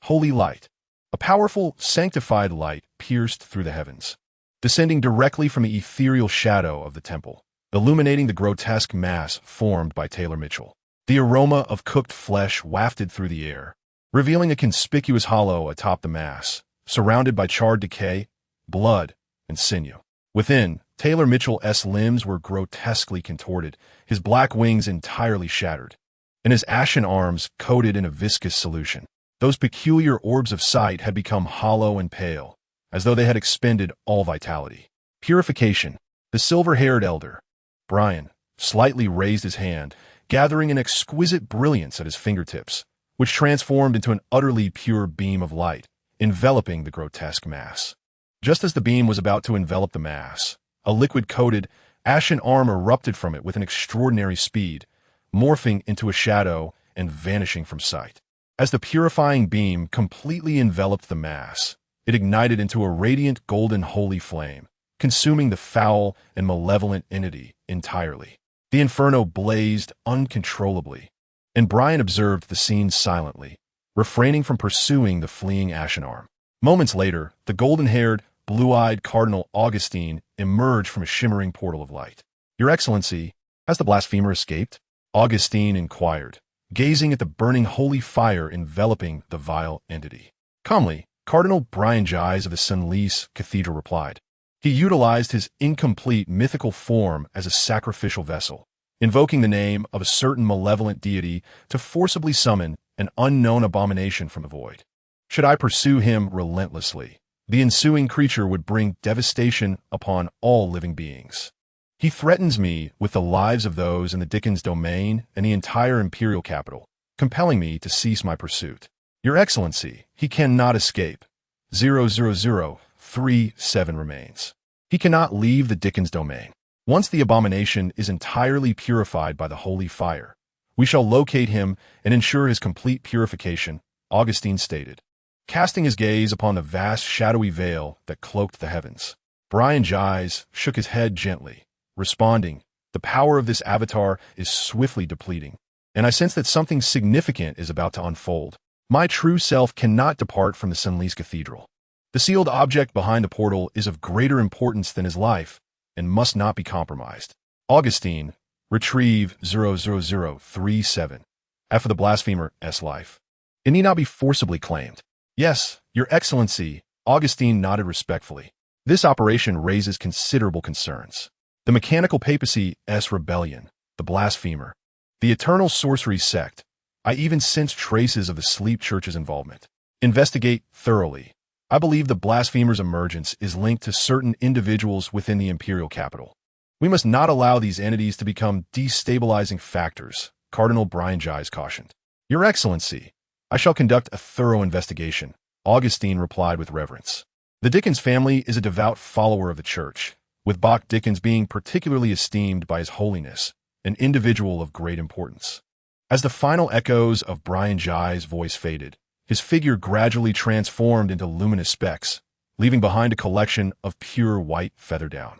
Holy light. A powerful, sanctified light pierced through the heavens, descending directly from the ethereal shadow of the temple, illuminating the grotesque mass formed by Tyler Mitchell. The aroma of cooked flesh wafted through the air, revealing a conspicuous hollow atop the mass, surrounded by charred decay, blood, and sinew. Within, Tyler Mitchell's limbs were grotesquely contorted, his black wings entirely shattered, and his ashen arms coated in a viscous solution. Those peculiar orbs of sight had become hollow and pale, as though they had expended all vitality. Purification. The silver-haired elder, Brian, slightly raised his hand, gathering an exquisite brilliance at his fingertips, which transformed into an utterly pure beam of light, enveloping the grotesque mass. Just as the beam was about to envelop the mass, a liquid-coated, ashen arm erupted from it with an extraordinary speed, morphing into a shadow and vanishing from sight. As the purifying beam completely enveloped the mass, it ignited into a radiant golden holy flame, consuming the foul and malevolent entity entirely. The inferno blazed uncontrollably, and Brian observed the scene silently, refraining from pursuing the fleeing ashen arm. Moments later, the golden-haired, blue-eyed Cardinal Augustine emerged from a shimmering portal of light. Your Excellency, has the blasphemer escaped? Augustine inquired, gazing at the burning holy fire enveloping the vile entity. Calmly, Cardinal Brian Gies of the Senlis Cathedral replied. He utilized his incomplete mythical form as a sacrificial vessel, invoking the name of a certain malevolent deity to forcibly summon an unknown abomination from the void. Should I pursue him relentlessly, the ensuing creature would bring devastation upon all living beings. He threatens me with the lives of those in the Dickens domain and the entire imperial capital, compelling me to cease my pursuit. Your Excellency, he cannot escape. 00037 remains. He cannot leave the Dickens domain. Once the abomination is entirely purified by the holy fire, we shall locate him and ensure his complete purification, Augustine stated, casting his gaze upon the vast shadowy veil that cloaked the heavens. Brian Gies shook his head gently, responding, the power of this avatar is swiftly depleting, and I sense that something significant is about to unfold. My true self cannot depart from the Senlis Cathedral. The sealed object behind the portal is of greater importance than his life and must not be compromised. Augustine, retrieve 00037. F of the blasphemer's life. It need not be forcibly claimed. Yes, Your Excellency, Augustine nodded respectfully. This operation raises considerable concerns. The mechanical papacy's rebellion, the blasphemer, the eternal sorcery sect. I even sense traces of the sleep church's involvement. Investigate thoroughly. I believe the blasphemer's emergence is linked to certain individuals within the imperial capital. We must not allow these entities to become destabilizing factors, Cardinal Brian Gies cautioned. Your Excellency, I shall conduct a thorough investigation, Augustine replied with reverence. The Dickens family is a devout follower of the church, with Bach Dickens being particularly esteemed by His Holiness, an individual of great importance. As the final echoes of Brian Gies' voice faded, his figure gradually transformed into luminous specks, leaving behind a collection of pure white feather down.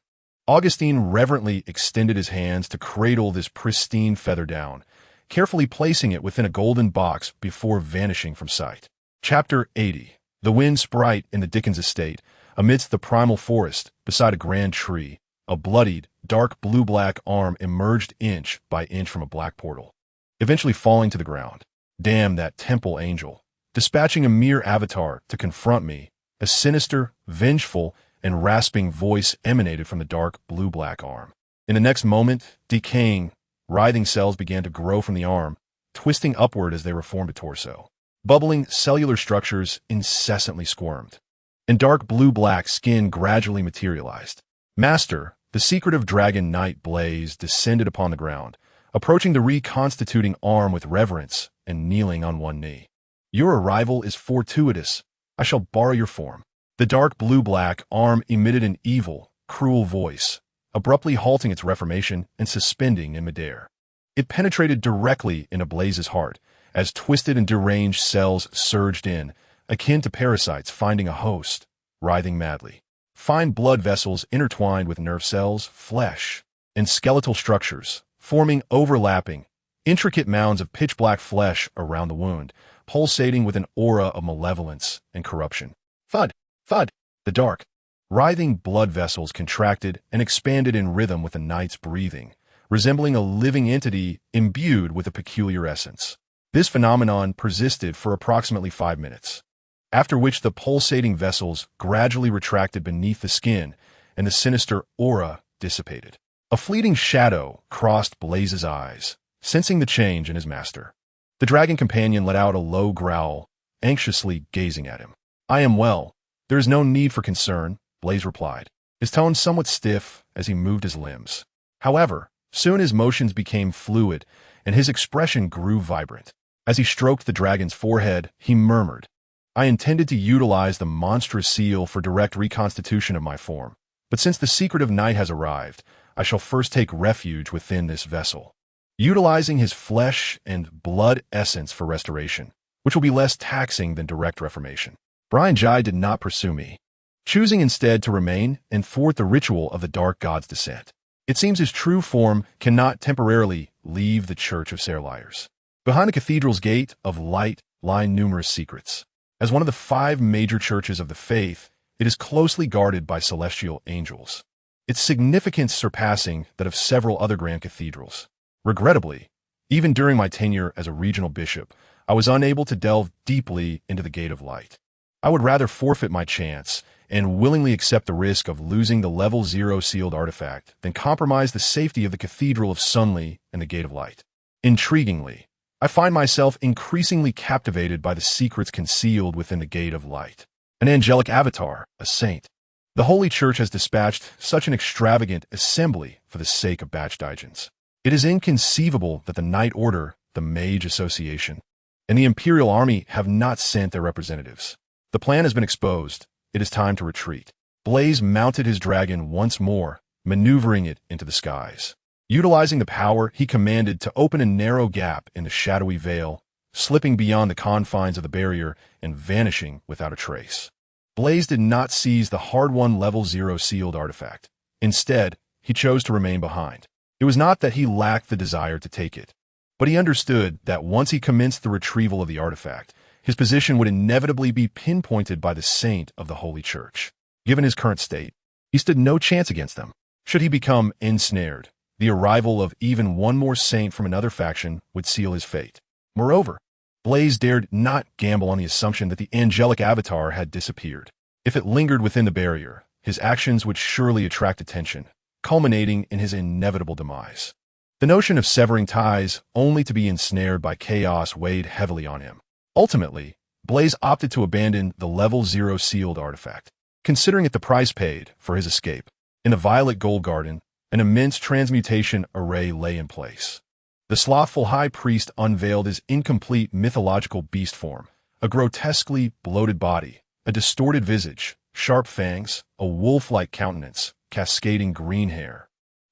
Augustine reverently extended his hands to cradle this pristine feather down, carefully placing it within a golden box before vanishing from sight. Chapter 80. The wind sprite in the Dickens estate, amidst the primal forest, beside a grand tree, a bloodied, dark blue-black arm emerged inch by inch from a black portal, eventually falling to the ground. Damn that temple angel, dispatching a mere avatar to confront me. A sinister, vengeful, and rasping voice emanated from the dark blue-black arm. In the next moment, decaying, writhing cells began to grow from the arm, twisting upward as they reformed a torso. Bubbling cellular structures incessantly squirmed, and dark blue-black skin gradually materialized. Master, the secretive dragon knight Blaze descended upon the ground, approaching the reconstituting arm with reverence and kneeling on one knee. Your arrival is fortuitous. I shall borrow your form. The dark blue-black arm emitted an evil, cruel voice, abruptly halting its reformation and suspending in midair. It penetrated directly into Blaze's heart, as twisted and deranged cells surged in, akin to parasites finding a host, writhing madly. Fine blood vessels intertwined with nerve cells, flesh, and skeletal structures, forming overlapping, intricate mounds of pitch-black flesh around the wound, pulsating with an aura of malevolence and corruption. Thud, thud, the dark, writhing blood vessels contracted and expanded in rhythm with the knight's breathing, resembling a living entity imbued with a peculiar essence. This phenomenon persisted for approximately 5 minutes, after which the pulsating vessels gradually retracted beneath the skin and the sinister aura dissipated. A fleeting shadow crossed Blaze's eyes, sensing the change in his master. The dragon companion let out a low growl, anxiously gazing at him. I am well. There is no need for concern, Blaze replied, his tone somewhat stiff as he moved his limbs. However, soon his motions became fluid and his expression grew vibrant. As he stroked the dragon's forehead, he murmured, I intended to utilize the monstrous seal for direct reconstitution of my form, but since the secretive night has arrived, I shall first take refuge within this vessel, utilizing his flesh and blood essence for restoration, which will be less taxing than direct reformation. Brian Gies did not pursue me, choosing instead to remain and thwart the ritual of the dark god's descent. It seems his true form cannot temporarily leave the Church of Serliers. Behind the cathedral's gate of light lie numerous secrets. As one of the 5 major churches of the faith, it is closely guarded by celestial angels, its significance surpassing that of several other grand cathedrals. Regrettably, even during my tenure as a regional bishop, I was unable to delve deeply into the Gate of Light. I would rather forfeit my chance and willingly accept the risk of losing the Level 0 sealed artifact than compromise the safety of the Cathedral of Sunley and the Gate of Light. Intriguingly, I find myself increasingly captivated by the secrets concealed within the Gate of Light. An angelic avatar, a saint. The Holy Church has dispatched such an extravagant assembly for the sake of Bachdijans. It is inconceivable that the Knight Order, the Mage Association, and the Imperial Army have not sent their representatives. The plan has been exposed. It is time to retreat. Blaze mounted his dragon once more, maneuvering it into the skies. Utilizing the power, he commanded to open a narrow gap in the shadowy veil, slipping beyond the confines of the barrier and vanishing without a trace. Blaze did not seize the hard-won Level 0 sealed artifact. Instead, he chose to remain behind. It was not that he lacked the desire to take it, but he understood that once he commenced the retrieval of the artifact, his position would inevitably be pinpointed by the saint of the Holy Church. Given his current state, he stood no chance against them. Should he become ensnared, the arrival of even one more saint from another faction would seal his fate. Moreover, Blaze dared not gamble on the assumption that the angelic avatar had disappeared. If it lingered within the barrier, his actions would surely attract attention, culminating in his inevitable demise. The notion of severing ties only to be ensnared by chaos weighed heavily on him. Ultimately, Blaze opted to abandon the Level 0 sealed artifact, considering it the price paid for his escape. In the Violet Gold Garden, an immense transmutation array lay in place. The slothful high priest unveiled his incomplete mythological beast form, a grotesquely bloated body, a distorted visage, sharp fangs, a wolf-like countenance, cascading green hair,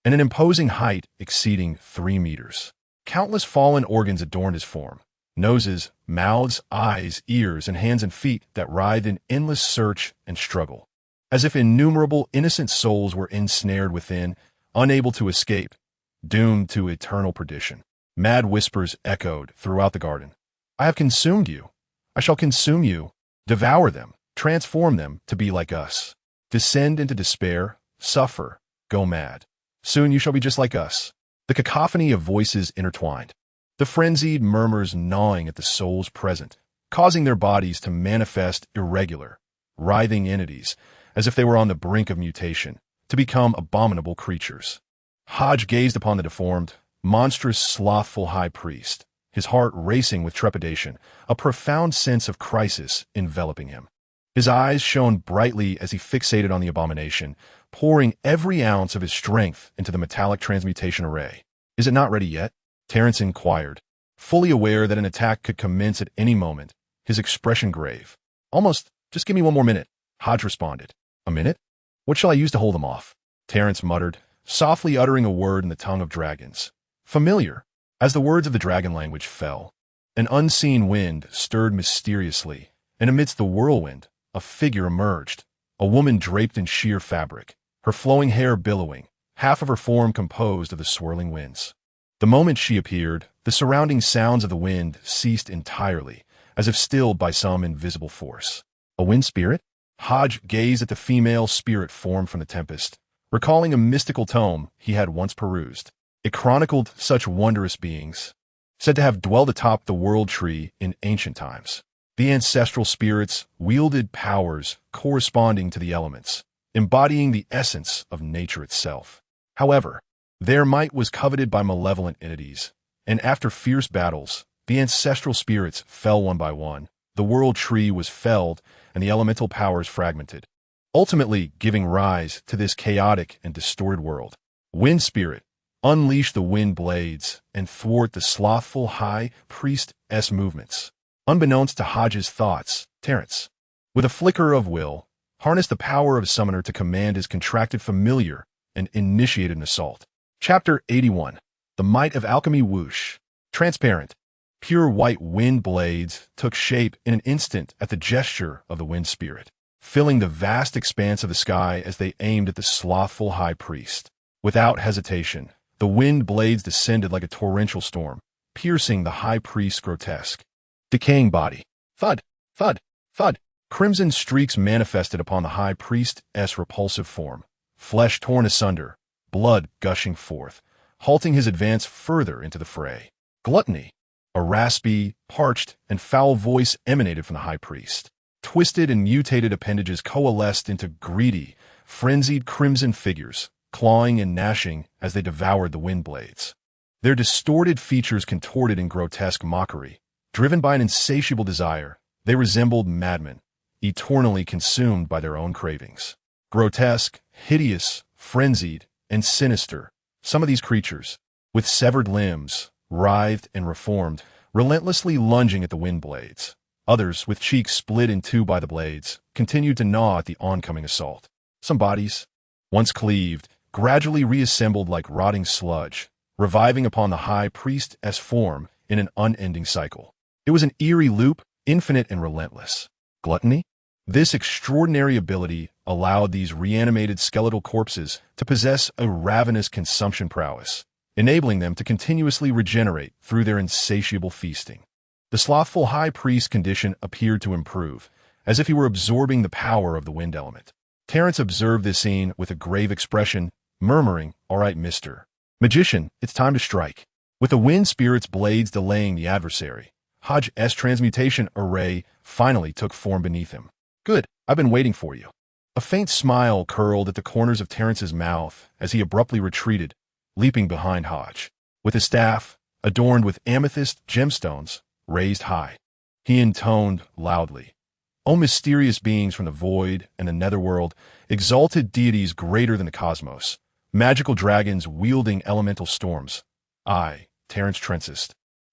and an imposing height exceeding 3 meters. Countless fallen organs adorned his form, noses, mouths, eyes, ears, and hands and feet that writhed in endless search and struggle, as if innumerable innocent souls were ensnared within, unable to escape, doomed to eternal perdition. Mad whispers echoed throughout the garden. I have consumed you. I shall consume you. Devour them. Transform them to be like us. Descend into despair. Suffer. Go mad. Soon you shall be just like us. The cacophony of voices intertwined, the frenzied murmurs gnawing at the souls present, causing their bodies to manifest irregular, writhing entities, as if they were on the brink of mutation, to become abominable creatures. Hodge gazed upon the deformed, monstrous, slothful high priest, his heart racing with trepidation, a profound sense of crisis enveloping him. His eyes shone brightly as he fixated on the abomination, pouring every ounce of his strength into the metallic transmutation array. Is it not ready yet? Terence inquired, fully aware that an attack could commence at any moment, his expression grave. Almost, just give me one more minute, Hodge responded. A minute? What shall I use to hold them off? Terence muttered, softly uttering a word in the tongue of dragons. Familiar. As the words of the dragon language fell, an unseen wind stirred mysteriously, and amidst the whirlwind, a figure emerged, a woman draped in sheer fabric, her flowing hair billowing, half of her form composed of the swirling winds. The moment she appeared, the surrounding sounds of the wind ceased entirely, as if stilled by some invisible force. A wind spirit? Hodge gazed at the female spirit formed from the tempest, recalling a mystical tome he had once perused. It chronicled such wondrous beings, said to have dwelled atop the world tree in ancient times. The ancestral spirits wielded powers corresponding to the elements, embodying the essence of nature itself. However, their might was coveted by malevolent entities, and after fierce battles, the ancestral spirits fell one by one, the world tree was felled, and the elemental powers fragmented, ultimately giving rise to this chaotic and distorted world. Wind Spirit, unleash the wind blades and thwart the slothful high priestess movements. Unbeknownst to Hodges' thoughts, Terence, with a flicker of will, harnessed the power of a summoner to command his contracted familiar and initiated an assault. Chapter 81. The Might of Alchemy Whoosh. Transparent, pure white wind blades took shape in an instant at the gesture of the wind spirit, filling the vast expanse of the sky as they aimed at the slothful high priest. Without hesitation, the wind blades descended like a torrential storm, piercing the high priest's grotesque, decaying body. Thud, thud, thud. Crimson streaks manifested upon the high priest's repulsive form, flesh torn asunder, blood gushing forth, halting his advance further into the fray. Gluttony. A raspy, parched, and foul voice emanated from the high priest. Twisted and mutated appendages coalesced into greedy, frenzied crimson figures, clawing and gnashing as they devoured the wind blades. Their distorted features contorted in grotesque mockery. Driven by an insatiable desire, they resembled madmen, eternally consumed by their own cravings. Grotesque, hideous, frenzied, and sinister, some of these creatures, with severed limbs, writhed and reformed, relentlessly lunging at the wind blades. Others, with cheeks split in two by the blades, continued to gnaw at the oncoming assault. Some bodies, once cleaved, gradually reassembled like rotting sludge, reviving upon the high priestess form in an unending cycle. It was an eerie loop, infinite and relentless. Gluttony? This extraordinary ability allowed these reanimated skeletal corpses to possess a ravenous consumption prowess, enabling them to continuously regenerate through their insatiable feasting. The slothful high priest's condition appeared to improve, as if he were absorbing the power of the wind element. Terence observed this scene with a grave expression, murmuring, "All right, mister magician, it's time to strike." With the wind spirit's blades delaying the adversary, Hodges' transmutation array finally took form beneath him. Good, I've been waiting for you. A faint smile curled at the corners of Terence's mouth as he abruptly retreated, leaping behind Hodge. with his staff, adorned with amethyst gemstones, raised high. He intoned loudly, "O mysterious beings from the void and the netherworld, exalted deities greater than the cosmos, magical dragons wielding elemental storms, I, Terence Trentsist,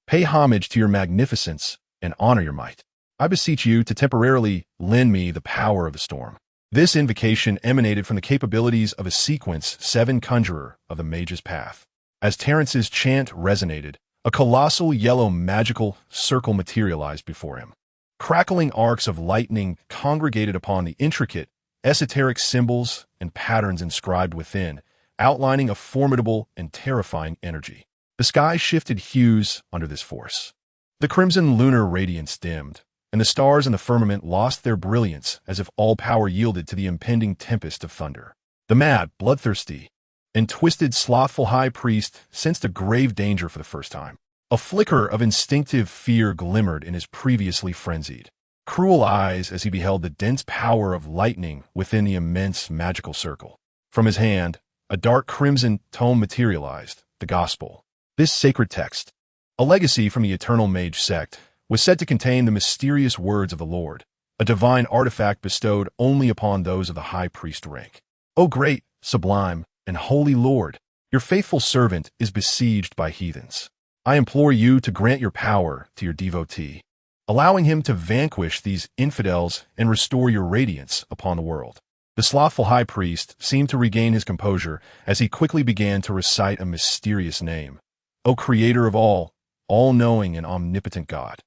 pay homage to your magnificence and honor your might. I beseech you to temporarily lend me the power of the storm." This invocation emanated from the capabilities of a sequence 7 conjurer of the Mage's Path. As Terence's chant resonated, a colossal yellow magical circle materialized before him. Crackling arcs of lightning congregated upon the intricate, esoteric symbols and patterns inscribed within, outlining a formidable and terrifying energy. The sky shifted hues under this force. The crimson lunar radiance dimmed, and the stars in the firmament lost their brilliance as if all power yielded to the impending tempest of thunder. The mad, bloodthirsty, and twisted, slothful high priest sensed a grave danger for the first time. A flicker of instinctive fear glimmered in his previously frenzied, cruel eyes as he beheld the dense power of lightning within the immense magical circle. From his hand, a dark crimson tome materialized, the Gospel. This sacred text, a legacy from the Eternal Mage sect, was said to contain the mysterious words of the Lord, a divine artifact bestowed only upon those of the high priest rank. "O great, sublime, and holy Lord, your faithful servant is besieged by heathens. I implore you to grant your power to your devotee, allowing him to vanquish these infidels and restore your radiance upon the world." The slothful high priest seemed to regain his composure as he quickly began to recite a mysterious name. "O creator of all-knowing and omnipotent God,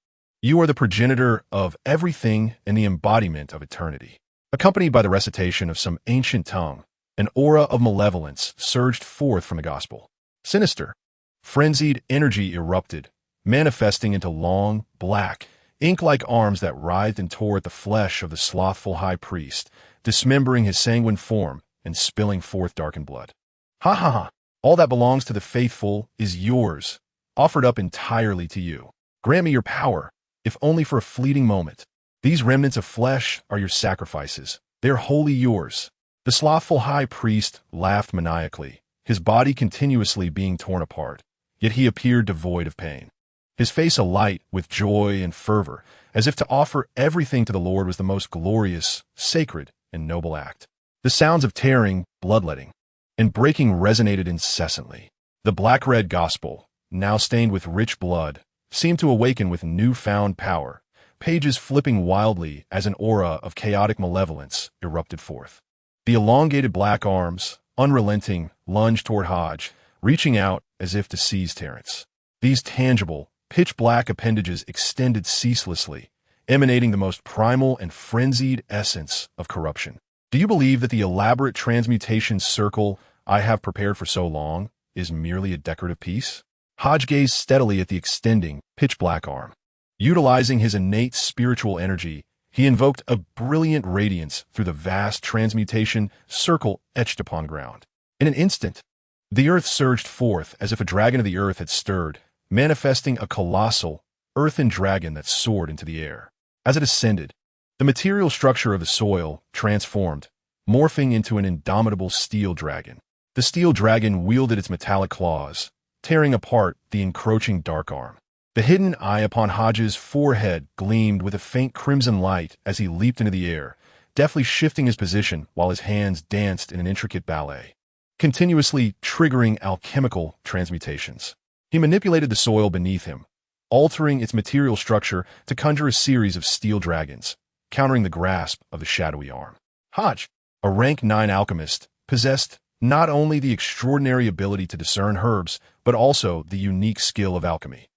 you are the progenitor of everything and the embodiment of eternity." Accompanied by the recitation of some ancient tongue, an aura of malevolence surged forth from the Gospel. Sinister, frenzied energy erupted, manifesting into long, black, ink-like arms that writhed and tore at the flesh of the slothful high priest, dismembering his sanguine form and spilling forth darkened blood. "Ha ha ha! All that belongs to the faithful is yours, offered up entirely to you. Grant me your power, if only for a fleeting moment. These remnants of flesh are your sacrifices. They are wholly yours." The slothful high priest laughed maniacally, his body continuously being torn apart, yet he appeared devoid of pain. His face alight with joy and fervor, as if to offer everything to the Lord was the most glorious, sacred, and noble act. The sounds of tearing, bloodletting, and breaking resonated incessantly. The black-red Gospel, now stained with rich blood, seemed to awaken with newfound power, pages flipping wildly as an aura of chaotic malevolence erupted forth. The elongated black arms, unrelenting, lunged toward Hodge, reaching out as if to seize Terence. These tangible, pitch-black appendages extended ceaselessly, emanating the most primal and frenzied essence of corruption. "Do you believe that the elaborate transmutation circle I have prepared for so long is merely a decorative piece?" Hodge gazed steadily at the extending, pitch-black arm. Utilizing his innate spiritual energy, he invoked a brilliant radiance through the vast transmutation circle etched upon ground. In an instant, the earth surged forth as if a dragon of the earth had stirred, manifesting a colossal, earthen dragon that soared into the air. As it ascended, the material structure of the soil transformed, morphing into an indomitable steel dragon. The steel dragon wielded its metallic claws, tearing apart the encroaching dark arm. The hidden eye upon Hodges' forehead gleamed with a faint crimson light as he leaped into the air, deftly shifting his position while his hands danced in an intricate ballet, continuously triggering alchemical transmutations. He manipulated the soil beneath him, altering its material structure to conjure a series of steel dragons, countering the grasp of the shadowy arm. Hodge, a rank 9 alchemist, possessed not only the extraordinary ability to discern herbs, but also the unique skill of alchemy.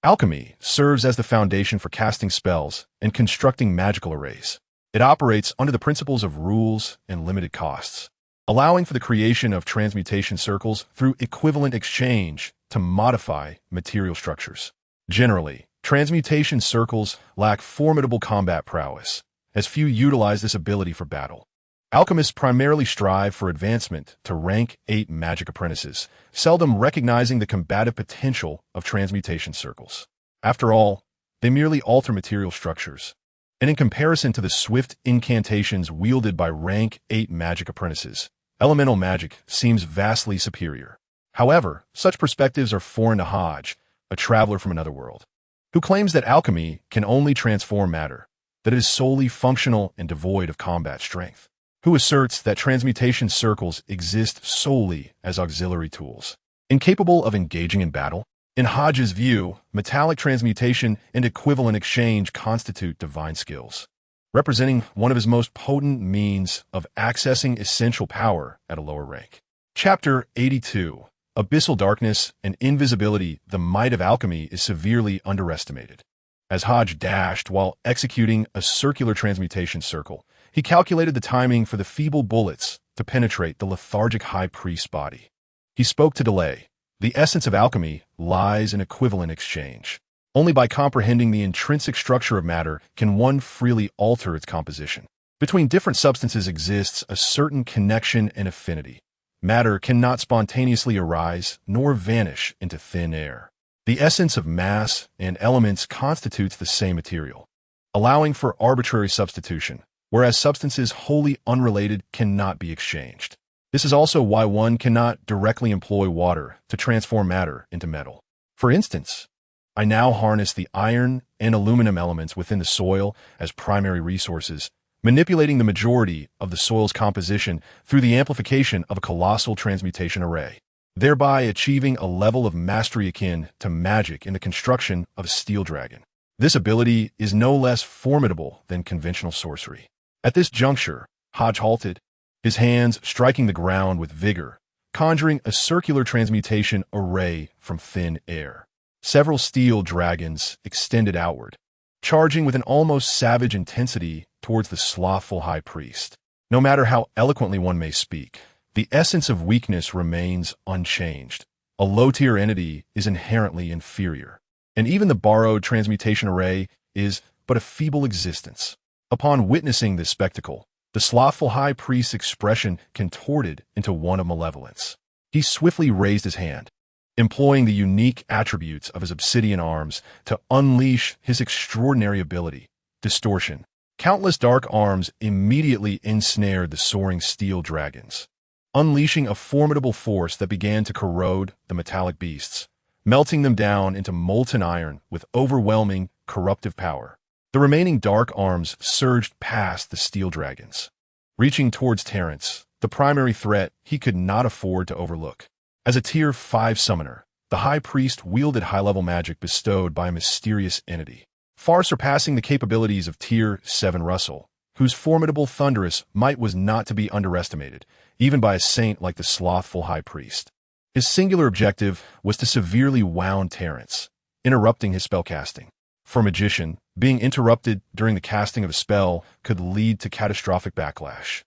Alchemy serves as the foundation for casting spells and constructing magical arrays. It operates under the principles of rules and limited costs, allowing for the creation of transmutation circles through equivalent exchange to modify material structures. Generally, transmutation circles lack formidable combat prowess, as few utilize this ability for battle. Alchemists primarily strive for advancement to rank 8 magic apprentices, seldom recognizing the combative potential of transmutation circles. After all, they merely alter material structures, and in comparison to the swift incantations wielded by rank 8 magic apprentices, elemental magic seems vastly superior. However, such perspectives are foreign to Hodge, a traveler from another world, who claims that alchemy can only transform matter, that it is solely functional and devoid of combat strength, who asserts that transmutation circles exist solely as auxiliary tools, incapable of engaging in battle. In Hodge's view, metallic transmutation and equivalent exchange constitute divine skills, representing one of his most potent means of accessing essential power at a lower rank. Chapter 82. Abyssal Darkness and Invisibility. The might of alchemy is severely underestimated. As Hodge dashed while executing a circular transmutation circle, he calculated the timing for the feeble bullets to penetrate the lethargic high priest's body. He spoke to delay. The essence of alchemy lies in equivalent exchange. Only by comprehending the intrinsic structure of matter can one freely alter its composition. Between different substances exists a certain connection and affinity. Matter cannot spontaneously arise nor vanish into thin air. The essence of mass and elements constitutes the same material, allowing for arbitrary substitution, whereas substances wholly unrelated cannot be exchanged. This is also why one cannot directly employ water to transform matter into metal. For instance, I now harness the iron and aluminum elements within the soil as primary resources, manipulating the majority of the soil's composition through the amplification of a colossal transmutation array, thereby achieving a level of mastery akin to magic in the construction of a steel dragon. This ability is no less formidable than conventional sorcery. At this juncture, Hodge halted, his hands striking the ground with vigor, conjuring a circular transmutation array from thin air. Several steel dragons extended outward, charging with an almost savage intensity towards the slothful high priest. No matter how eloquently one may speak, the essence of weakness remains unchanged. A low-tier entity is inherently inferior, and even the borrowed transmutation array is but a feeble existence. Upon witnessing this spectacle, the slothful high priest's expression contorted into one of malevolence. He swiftly raised his hand, employing the unique attributes of his obsidian arms to unleash his extraordinary ability, distortion. Countless dark arms immediately ensnared the soaring steel dragons, unleashing a formidable force that began to corrode the metallic beasts, melting them down into molten iron with overwhelming corruptive power. The remaining dark arms surged past the steel dragons, reaching towards Terrence, the primary threat he could not afford to overlook. As a Tier 5 summoner, the High Priest wielded high-level magic bestowed by a mysterious entity, far surpassing the capabilities of Tier 7 Russell, whose formidable thunderous might was not to be underestimated, even by a saint like the slothful High Priest. His singular objective was to severely wound Terrence, interrupting his spellcasting. For a magician, being interrupted during the casting of a spell could lead to catastrophic backlash.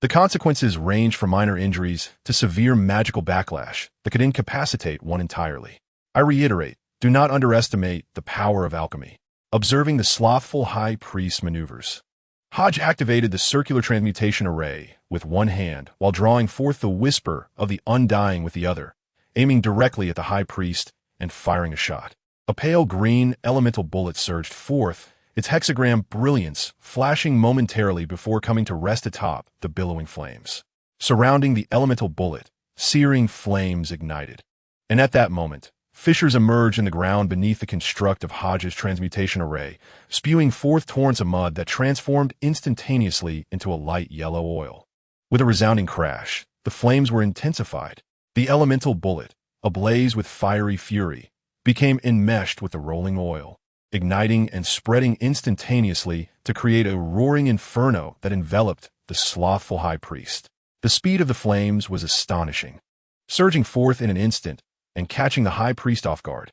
The consequences range from minor injuries to severe magical backlash that could incapacitate one entirely. I reiterate, do not underestimate the power of alchemy. Observing the slothful high priest's maneuvers, Hodge activated the circular transmutation array with one hand while drawing forth the whisper of the undying with the other, aiming directly at the high priest and firing a shot. A pale green elemental bullet surged forth, its hexagram brilliance flashing momentarily before coming to rest atop the billowing flames. Surrounding the elemental bullet, searing flames ignited. And at that moment, fissures emerged in the ground beneath the construct of Hodge's transmutation array, spewing forth torrents of mud that transformed instantaneously into a light yellow oil. With a resounding crash, the flames were intensified. The elemental bullet, ablaze with fiery fury, became enmeshed with the rolling oil, igniting and spreading instantaneously to create a roaring inferno that enveloped the slothful high priest. The speed of the flames was astonishing, surging forth in an instant and catching the high priest off guard.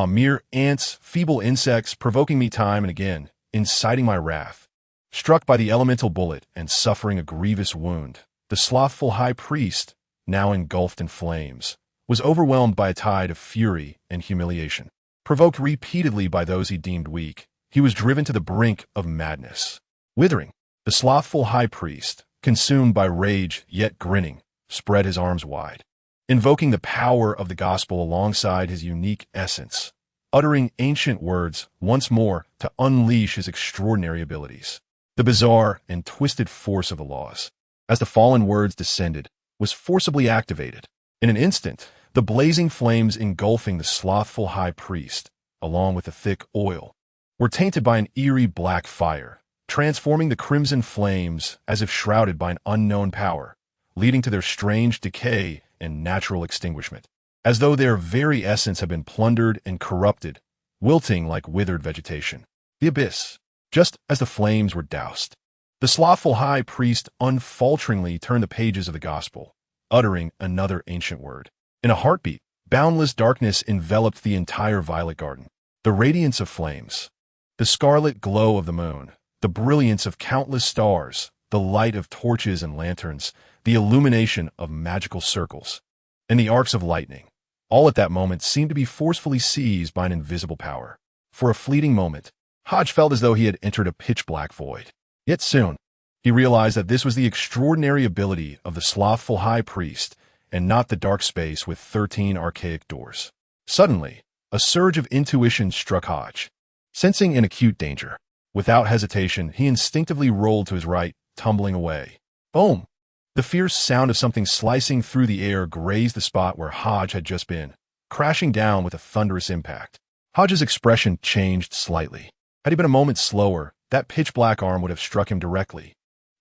Mere ants, feeble insects, provoking me time and again, inciting my wrath. Struck by the elemental bullet and suffering a grievous wound, the slothful high priest, now engulfed in flames, was overwhelmed by a tide of fury and humiliation. Provoked repeatedly by those he deemed weak, he was driven to the brink of madness. Withering, the slothful high priest, consumed by rage yet grinning, spread his arms wide, invoking the power of the gospel alongside his unique essence, uttering ancient words once more to unleash his extraordinary abilities. The bizarre and twisted force of the laws, as the fallen words descended, was forcibly activated. In an instant, The blazing flames engulfing the slothful high priest, along with the thick oil, were tainted by an eerie black fire, transforming the crimson flames as if shrouded by an unknown power, leading to their strange decay and natural extinguishment, as though their very essence had been plundered and corrupted, wilting like withered vegetation. The abyss. Just as the flames were doused, the slothful high priest unfalteringly turned the pages of the gospel, uttering another ancient word. In a heartbeat, boundless darkness enveloped the entire violet garden. The radiance of flames, the scarlet glow of the moon, the brilliance of countless stars, the light of torches and lanterns, the illumination of magical circles, and the arcs of lightning, all at that moment seemed to be forcefully seized by an invisible power. For a fleeting moment, Hodge felt as though he had entered a pitch-black void. Yet soon, he realized that this was the extraordinary ability of the slothful high priest, and not the dark space with 13 archaic doors. Suddenly, a surge of intuition struck Hodge. Sensing an acute danger, without hesitation, he instinctively rolled to his right, tumbling away. Boom! The fierce sound of something slicing through the air grazed the spot where Hodge had just been, crashing down with a thunderous impact. Hodge's expression changed slightly. Had he been a moment slower, that pitch-black arm would have struck him directly.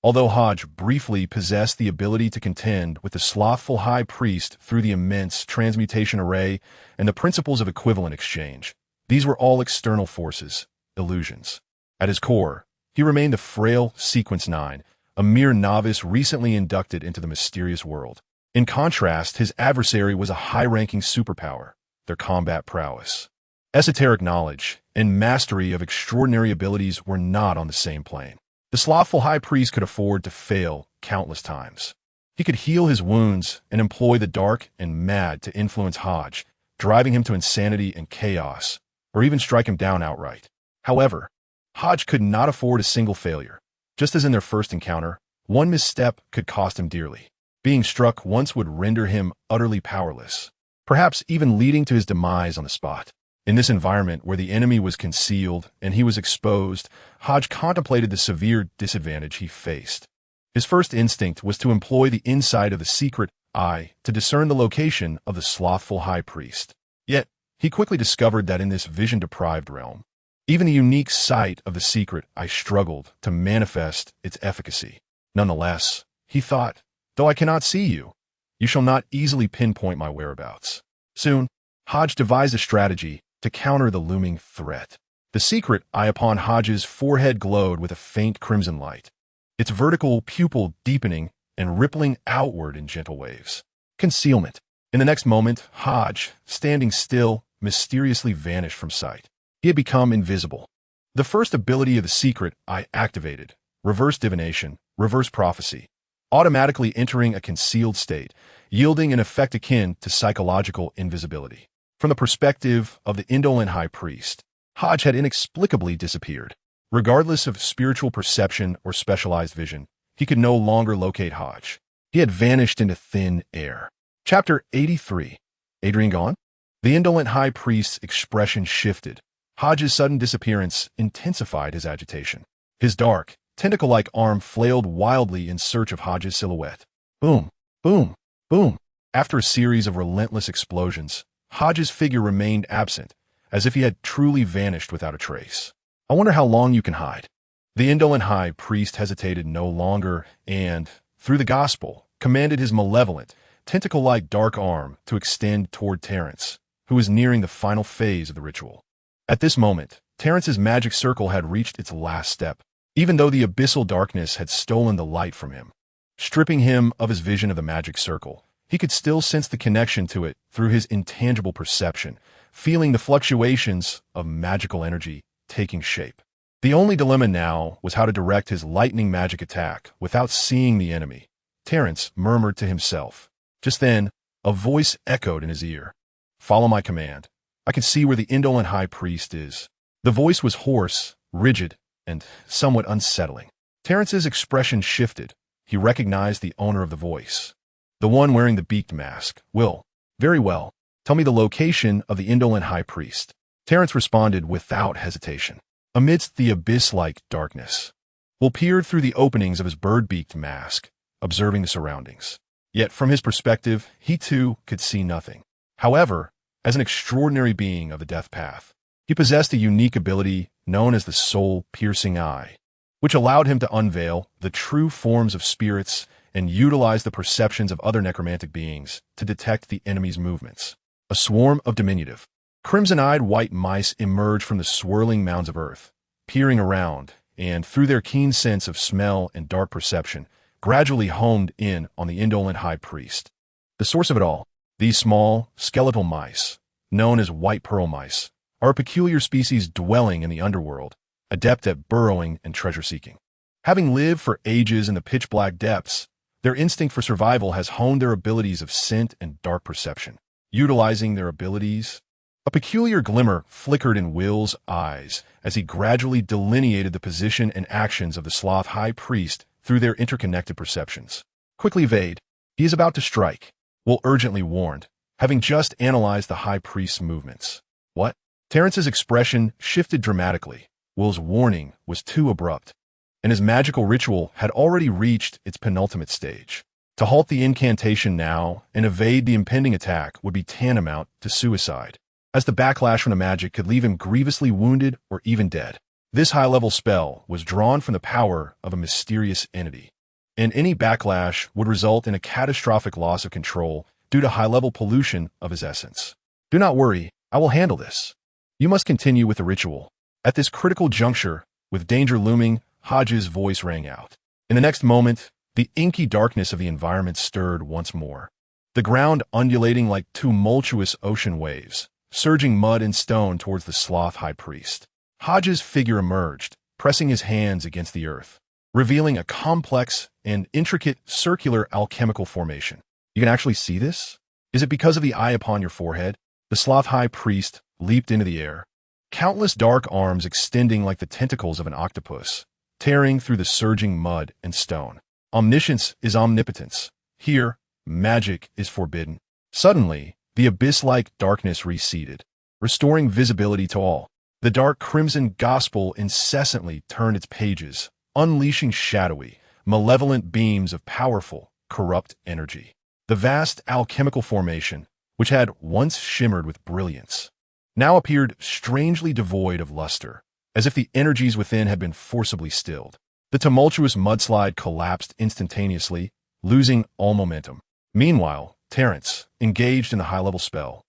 Although Hodge briefly possessed the ability to contend with the slothful high priest through the immense transmutation array and the principles of equivalent exchange, these were all external forces, illusions. At his core, he remained the frail Sequence 9, a mere novice recently inducted into the mysterious world. In contrast, his adversary was a high-ranking superpower, their combat prowess. Esoteric knowledge and mastery of extraordinary abilities were not on the same plane. The slothful high priest could afford to fail countless times. He could heal his wounds and employ the dark and mad to influence Hodge, driving him to insanity and chaos, or even strike him down outright. However, Hodge could not afford a single failure. Just as in their first encounter, one misstep could cost him dearly. Being struck once would render him utterly powerless, perhaps even leading to his demise on the spot. In this environment where the enemy was concealed and he was exposed, Hodge contemplated the severe disadvantage he faced. His first instinct was to employ the insight of the secret eye to discern the location of the slothful high priest. Yet, he quickly discovered that in this vision-deprived realm, even the unique sight of the secret eye struggled to manifest its efficacy. Nonetheless, he thought, though I cannot see you, you shall not easily pinpoint my whereabouts. Soon, Hodge devised a strategy to counter the looming threat. The secret eye upon Hodge's forehead glowed with a faint crimson light, its vertical pupil deepening and rippling outward in gentle waves. Concealment. In the next moment, Hodge, standing still, mysteriously vanished from sight. He had become invisible. The first ability of the secret eye activated, reverse divination, reverse prophecy, automatically entering a concealed state, yielding an effect akin to psychological invisibility. From the perspective of the indolent high priest, Hodge had inexplicably disappeared. Regardless of spiritual perception or specialized vision, he could no longer locate Hodge. He had vanished into thin air. Chapter 83. Adrian gone? The indolent high priest's expression shifted. Hodge's sudden disappearance intensified his agitation. His dark, tentacle-like arm flailed wildly in search of Hodge's silhouette. Boom, boom, boom. After a series of relentless explosions, Hodge's figure remained absent, as if he had truly vanished without a trace. I wonder how long you can hide. The indolent high priest hesitated no longer and, through the gospel, commanded his malevolent, tentacle-like dark arm to extend toward Terence, who was nearing the final phase of the ritual. At this moment, Terence's magic circle had reached its last step, even though the abyssal darkness had stolen the light from him. Stripping him of his vision of the magic circle, he could still sense the connection to it through his intangible perception, feeling the fluctuations of magical energy taking shape. The only dilemma now was how to direct his lightning magic attack without seeing the enemy. Terence murmured to himself. Just then, a voice echoed in his ear. Follow my command. I can see where the indolent high priest is. The voice was hoarse, rigid, and somewhat unsettling. Terence's expression shifted. He recognized the owner of the voice. The one wearing the beaked mask. Will. Very well. Tell me the location of the indolent high priest. Terence responded without hesitation. Amidst the abyss-like darkness. Will peered through the openings of his bird-beaked mask, observing the surroundings. Yet from his perspective, he too could see nothing. However, as an extraordinary being of the death path, he possessed a unique ability known as the soul-piercing eye, which allowed him to unveil the true forms of spirits and utilize the perceptions of other necromantic beings to detect the enemy's movements. A swarm of diminutive, crimson-eyed white mice emerged from the swirling mounds of earth, peering around, and through their keen sense of smell and dark perception, gradually homed in on the indolent high priest. The source of it all, these small, skeletal mice, known as white pearl mice, are a peculiar species dwelling in the underworld, adept at burrowing and treasure-seeking. Having lived for ages in the pitch-black depths, their instinct for survival has honed their abilities of scent and dark perception. Utilizing their abilities, a peculiar glimmer flickered in Will's eyes as he gradually delineated the position and actions of the Sloth High Priest through their interconnected perceptions. Quickly evade. He is about to strike. Will urgently warned, having just analyzed the High Priest's movements. What? Terrence's expression shifted dramatically. Will's warning was too abrupt, and his magical ritual had already reached its penultimate stage. To halt the incantation now and evade the impending attack would be tantamount to suicide, as the backlash from the magic could leave him grievously wounded or even dead. This high-level spell was drawn from the power of a mysterious entity, and any backlash would result in a catastrophic loss of control due to high-level pollution of his essence. Do not worry, I will handle this. You must continue with the ritual. At this critical juncture, with danger looming, Hodges' voice rang out. In the next moment, the inky darkness of the environment stirred once more, the ground undulating like tumultuous ocean waves, surging mud and stone towards the Sloth High Priest. Hodges' figure emerged, pressing his hands against the earth, revealing a complex and intricate circular alchemical formation. You can actually see this? Is it because of the eye upon your forehead? The Sloth High Priest leaped into the air, countless dark arms extending like the tentacles of an octopus, tearing through the surging mud and stone. Omniscience is omnipotence. Here, magic is forbidden. Suddenly, the abyss-like darkness receded, restoring visibility to all. The dark crimson gospel incessantly turned its pages, unleashing shadowy, malevolent beams of powerful, corrupt energy. The vast alchemical formation, which had once shimmered with brilliance, now appeared strangely devoid of luster, as if the energies within had been forcibly stilled. The tumultuous mudslide collapsed instantaneously, losing all momentum. Meanwhile, Terrence, engaged in the high-level spell,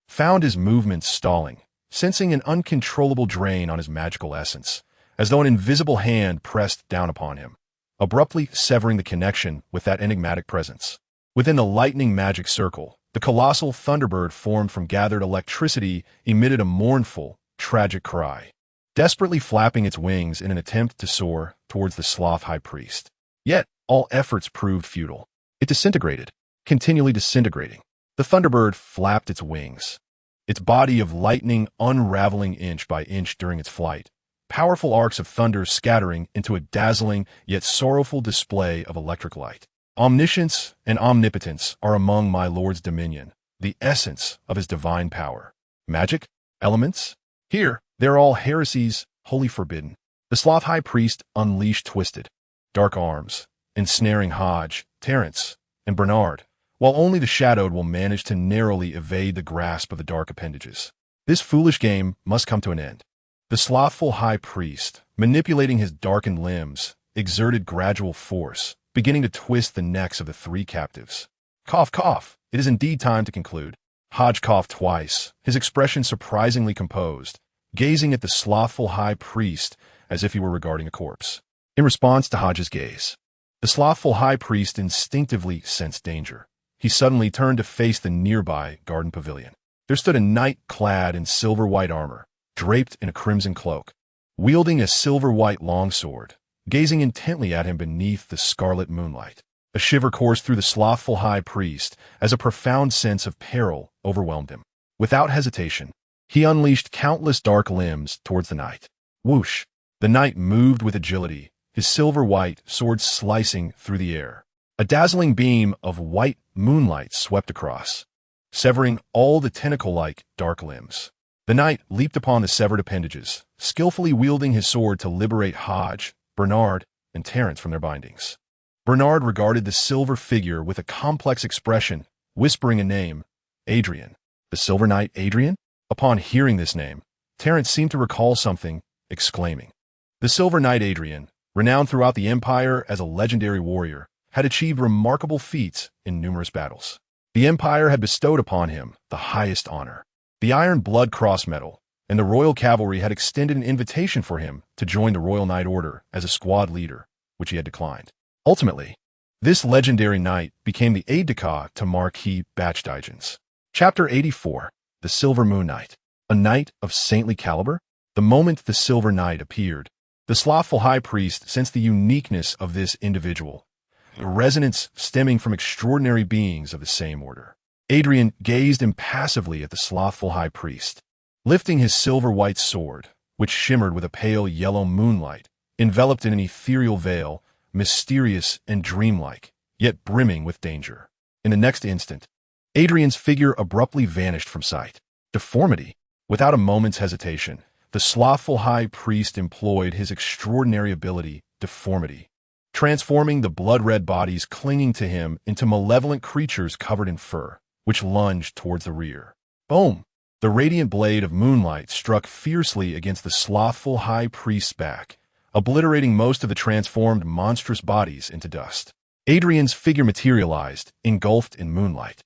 found his movements stalling, sensing an uncontrollable drain on his magical essence, as though an invisible hand pressed down upon him, abruptly severing the connection with that enigmatic presence. Within the lightning magic circle, the colossal thunderbird formed from gathered electricity emitted a mournful, tragic cry, desperately flapping its wings in an attempt to soar towards the Sloth High Priest. Yet, all efforts proved futile. It disintegrated, continually disintegrating. The thunderbird flapped its wings, its body of lightning unraveling inch by inch during its flight, powerful arcs of thunder scattering into a dazzling yet sorrowful display of electric light. Omniscience and omnipotence are among my Lord's dominion, the essence of his divine power. Magic? Elements? Here, they're all heresies, wholly forbidden. The Sloth High Priest unleashed twisted, dark arms, ensnaring Hodge, Terrence, and Bernard, while only the shadowed will manage to narrowly evade the grasp of the dark appendages. This foolish game must come to an end. The slothful High Priest, manipulating his darkened limbs, exerted gradual force, beginning to twist the necks of the three captives. Cough, cough. It is indeed time to conclude. Hodge coughed twice, his expression surprisingly composed, gazing at the slothful High Priest as if he were regarding a corpse. In response to Hodge's gaze, the slothful High Priest instinctively sensed danger. He suddenly turned to face the nearby garden pavilion. There stood a knight clad in silver-white armor, draped in a crimson cloak, wielding a silver-white longsword, gazing intently at him beneath the scarlet moonlight. A shiver coursed through the slothful High Priest as a profound sense of peril overwhelmed him. Without hesitation, he unleashed countless dark limbs towards the knight. Whoosh! The knight moved with agility, his silver-white sword slicing through the air. A dazzling beam of white moonlight swept across, severing all the tentacle-like dark limbs. The knight leaped upon the severed appendages, skillfully wielding his sword to liberate Hodge, Bernard, and Terrence from their bindings. Bernard regarded the silver figure with a complex expression, whispering a name, Adrian. The Silver Knight Adrian? Upon hearing this name, Terence seemed to recall something, exclaiming. The Silver Knight Adrian, renowned throughout the Empire as a legendary warrior, had achieved remarkable feats in numerous battles. The Empire had bestowed upon him the highest honor, the Iron Blood Cross Medal, and the Royal Cavalry had extended an invitation for him to join the Royal Knight Order as a squad leader, which he had declined. Ultimately, this legendary knight became the aide-de-camp to Marquis Bachdijens. Chapter 84, The Silver Moon Knight. A knight of saintly caliber? The moment the Silver Knight appeared, the slothful high priest sensed the uniqueness of this individual, the resonance stemming from extraordinary beings of the same order. Adrian gazed impassively at the slothful high priest, lifting his silver-white sword, which shimmered with a pale yellow moonlight, enveloped in an ethereal veil, mysterious and dreamlike, yet brimming with danger. In the next instant, Adrian's figure abruptly vanished from sight. Deformity. Without a moment's hesitation, the slothful high priest employed his extraordinary ability, deformity, transforming the blood-red bodies clinging to him into malevolent creatures covered in fur, which lunged towards the rear. Boom! The radiant blade of moonlight struck fiercely against the slothful high priest's back, obliterating most of the transformed monstrous bodies into dust. Adrian's figure materialized, engulfed in moonlight,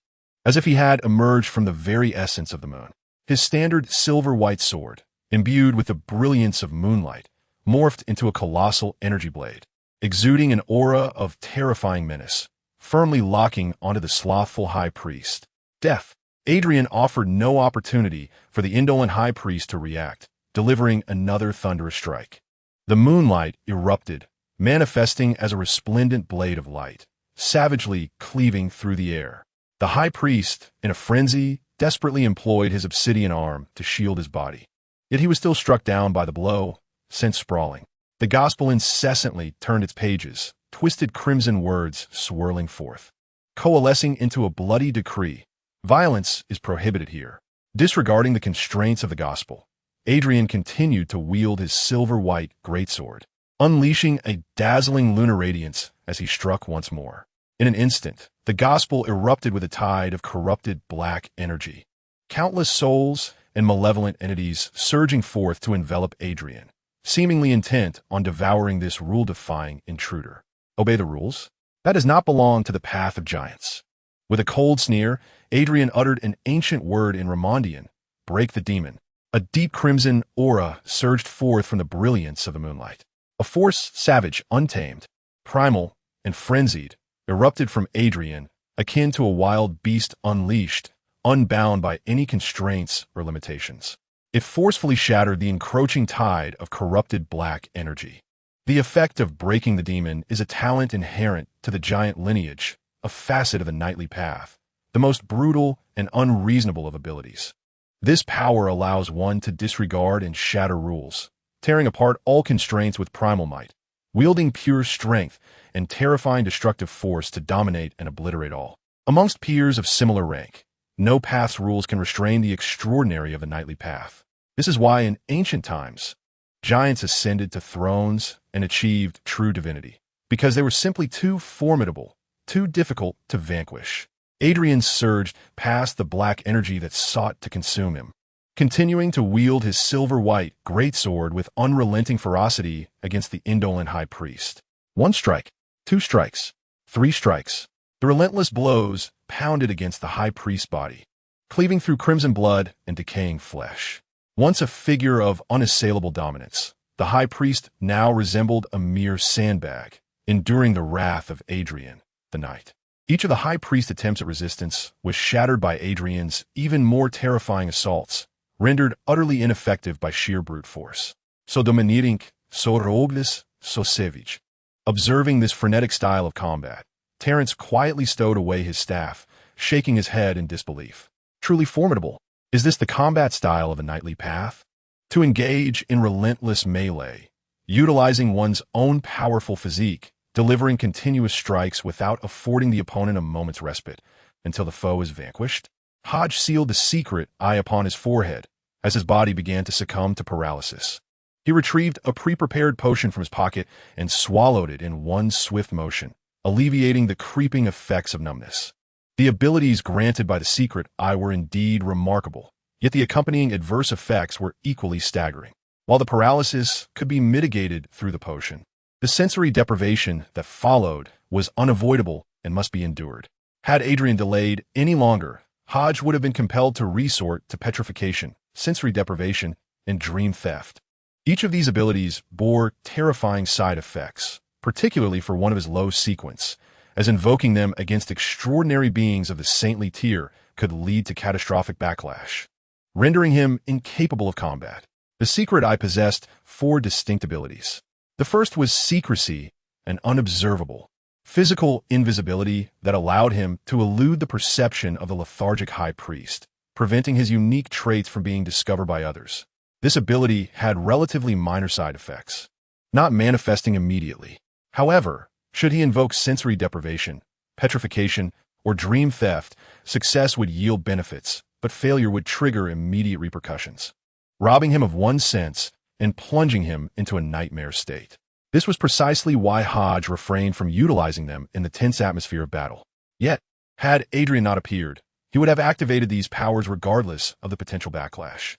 as if he had emerged from the very essence of the moon. His standard silver-white sword, imbued with the brilliance of moonlight, morphed into a colossal energy blade, exuding an aura of terrifying menace, firmly locking onto the slothful high priest. Death. Adrian offered no opportunity for the indolent high priest to react, delivering another thunderous strike. The moonlight erupted, manifesting as a resplendent blade of light, savagely cleaving through the air. The high priest, in a frenzy, desperately employed his obsidian arm to shield his body. Yet he was still struck down by the blow, sent sprawling. The gospel incessantly turned its pages, twisted crimson words swirling forth, coalescing into a bloody decree. Violence is prohibited here. Disregarding the constraints of the gospel, Adrian continued to wield his silver-white greatsword, unleashing a dazzling lunar radiance as he struck once more. In an instant, the gospel erupted with a tide of corrupted black energy. Countless souls and malevolent entities surging forth to envelop Adrian, seemingly intent on devouring this rule-defying intruder. Obey the rules? That does not belong to the path of giants. With a cold sneer, Adrian uttered an ancient word in Romandian, break the demon. A deep crimson aura surged forth from the brilliance of the moonlight. A force savage, untamed, primal, and frenzied, erupted from Adrian, akin to a wild beast unleashed, unbound by any constraints or limitations. It forcefully shattered the encroaching tide of corrupted black energy. The effect of breaking the demon is a talent inherent to the giant lineage, a facet of the knightly path, the most brutal and unreasonable of abilities. This power allows one to disregard and shatter rules, tearing apart all constraints with primal might, wielding pure strength and terrifying destructive force to dominate and obliterate all. Amongst peers of similar rank, no path's rules can restrain the extraordinary of the knightly path. This is why in ancient times, giants ascended to thrones and achieved true divinity, because they were simply too formidable, too difficult to vanquish. Adrian surged past the black energy that sought to consume him, continuing to wield his silver-white greatsword with unrelenting ferocity against the indolent high priest. 1 strike, 2 strikes, 3 strikes. The relentless blows pounded against the high priest's body, cleaving through crimson blood and decaying flesh. Once a figure of unassailable dominance, the high priest now resembled a mere sandbag, enduring the wrath of Adrian, the knight. Each of the high priest's attempts at resistance was shattered by Adrian's even more terrifying assaults, rendered utterly ineffective by sheer brute force. So dominierink, so rogueless, so savage. Observing this frenetic style of combat, Terence quietly stowed away his staff, shaking his head in disbelief. Truly formidable. Is this the combat style of a knightly path? To engage in relentless melee, utilizing one's own powerful physique, delivering continuous strikes without affording the opponent a moment's respite until the foe is vanquished? Hodge sealed the secret eye upon his forehead as his body began to succumb to paralysis. He retrieved a pre-prepared potion from his pocket and swallowed it in one swift motion, alleviating the creeping effects of numbness. The abilities granted by the secret eye were indeed remarkable, yet the accompanying adverse effects were equally staggering. While the paralysis could be mitigated through the potion, the sensory deprivation that followed was unavoidable and must be endured. Had Adrian delayed any longer, Hodge would have been compelled to resort to petrification, sensory deprivation, and dream theft. Each of these abilities bore terrifying side effects, particularly for one of his low sequence, as invoking them against extraordinary beings of the saintly tier could lead to catastrophic backlash, rendering him incapable of combat. The secret eye possessed 4 distinct abilities. The first was secrecy and unobservable, physical invisibility that allowed him to elude the perception of the lethargic high priest, preventing his unique traits from being discovered by others. This ability had relatively minor side effects, not manifesting immediately. However, should he invoke sensory deprivation, petrification, or dream theft, success would yield benefits, but failure would trigger immediate repercussions, robbing him of one sense and plunging him into a nightmare state. This was precisely why Hodge refrained from utilizing them in the tense atmosphere of battle. Yet, had Adrian not appeared, he would have activated these powers regardless of the potential backlash.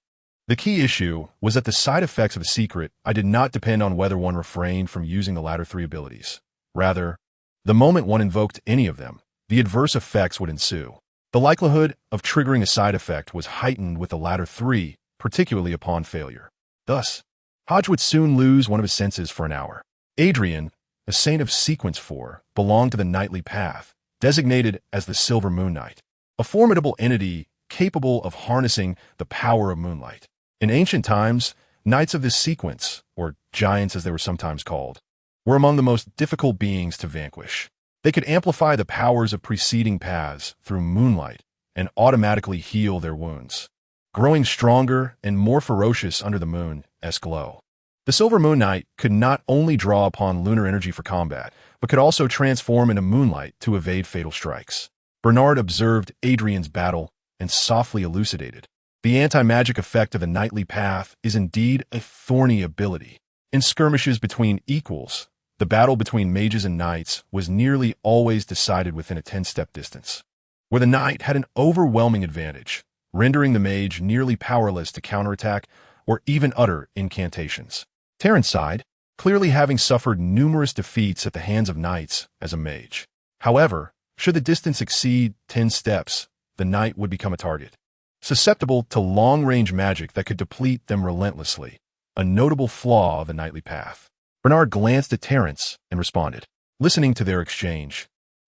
The key issue was that the side effects of the secret eye did not depend on whether one refrained from using the latter 3 abilities. Rather, the moment one invoked any of them, the adverse effects would ensue. The likelihood of triggering a side effect was heightened with the latter 3, particularly upon failure. Thus, Hodge would soon lose one of his senses for an hour. Adrian, a saint of sequence 4, belonged to the knightly path, designated as the Silver Moon Knight, a formidable entity capable of harnessing the power of moonlight. In ancient times, knights of this sequence, or giants as they were sometimes called, were among the most difficult beings to vanquish. They could amplify the powers of preceding paths through moonlight and automatically heal their wounds, growing stronger and more ferocious under the moon's glow. The Silver Moon Knight could not only draw upon lunar energy for combat, but could also transform into moonlight to evade fatal strikes. Bernard observed Adrian's battle and softly elucidated. The anti-magic effect of the knightly path is indeed a thorny ability. In skirmishes between equals, the battle between mages and knights was nearly always decided within a 10-step distance, where the knight had an overwhelming advantage, rendering the mage nearly powerless to counterattack or even utter incantations. Terrence sighed, clearly having suffered numerous defeats at the hands of knights as a mage. However, should the distance exceed 10 steps, the knight would become a target, susceptible to long-range magic that could deplete them relentlessly, a notable flaw of the knightly path. Bernard glanced at Terrence and responded. Listening to their exchange,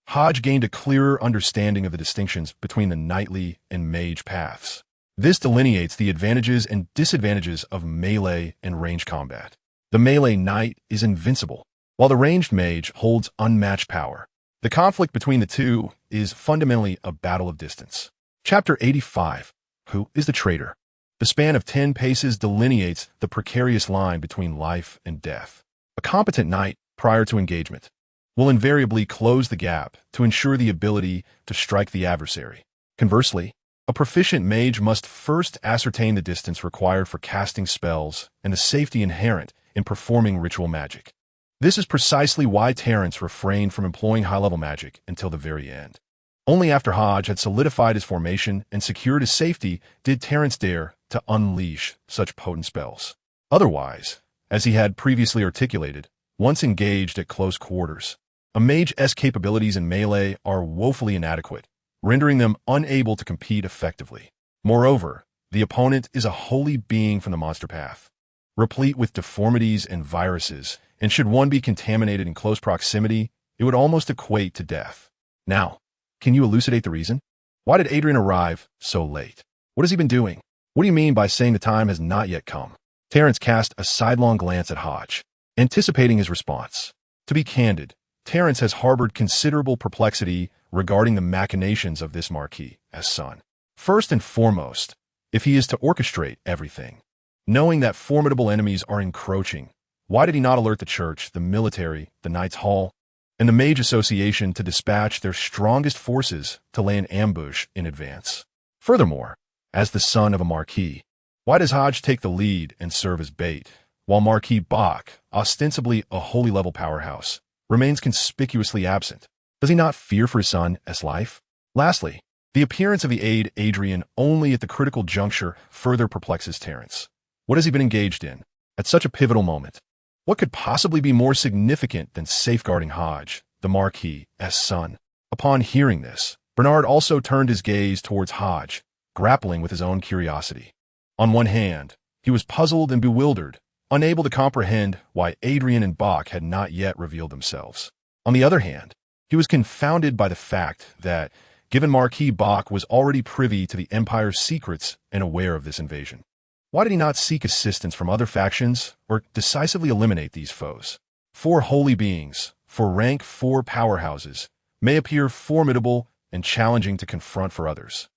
Hodge gained a clearer understanding of the distinctions between the knightly and mage paths. This delineates the advantages and disadvantages of melee and range combat. The melee knight is invincible, while the ranged mage holds unmatched power. The conflict between the two is fundamentally a battle of distance. Chapter 85. Who is the traitor? The span of 10 paces delineates the precarious line between life and death. A competent knight, prior to engagement, will invariably close the gap to ensure the ability to strike the adversary. Conversely, a proficient mage must first ascertain the distance required for casting spells and the safety inherent in performing ritual magic. This is precisely why Terrence refrained from employing high-level magic until the very end. Only after Hodge had solidified his formation and secured his safety did Terrence dare to unleash such potent spells. Otherwise, as he had previously articulated, once engaged at close quarters, a mage's capabilities in melee are woefully inadequate, rendering them unable to compete effectively. Moreover, the opponent is a holy being from the monster path, replete with deformities and viruses, and should one be contaminated in close proximity, it would almost equate to death. Now, can you elucidate the reason? Why did Adrian arrive so late? What has he been doing? What do you mean by saying the time has not yet come? Terrence cast a sidelong glance at Hodge, anticipating his response. To be candid, Terrence has harbored considerable perplexity regarding the machinations of this Marquis as son. First and foremost, if he is to orchestrate everything, knowing that formidable enemies are encroaching, why did he not alert the church, the military, the Knights' Hall, and the Mage Association to dispatch their strongest forces to lay an ambush in advance? Furthermore, as the son of a Marquis, why does Hodge take the lead and serve as bait, while Marquis Bach, ostensibly a holy-level powerhouse, remains conspicuously absent? Does he not fear for his son's life? Lastly, the appearance of the aide Adrian only at the critical juncture further perplexes Terence. What has he been engaged in at such a pivotal moment? What could possibly be more significant than safeguarding Hodge, the Marquis' son? Upon hearing this, Bernard also turned his gaze towards Hodge, grappling with his own curiosity. On one hand, he was puzzled and bewildered, unable to comprehend why Adrian and Bach had not yet revealed themselves. On the other hand, he was confounded by the fact that, given Marquis Bach was already privy to the Empire's secrets and aware of this invasion, why did he not seek assistance from other factions or decisively eliminate these foes? 4 holy beings, for rank 4 powerhouses, may appear formidable and challenging to confront for others.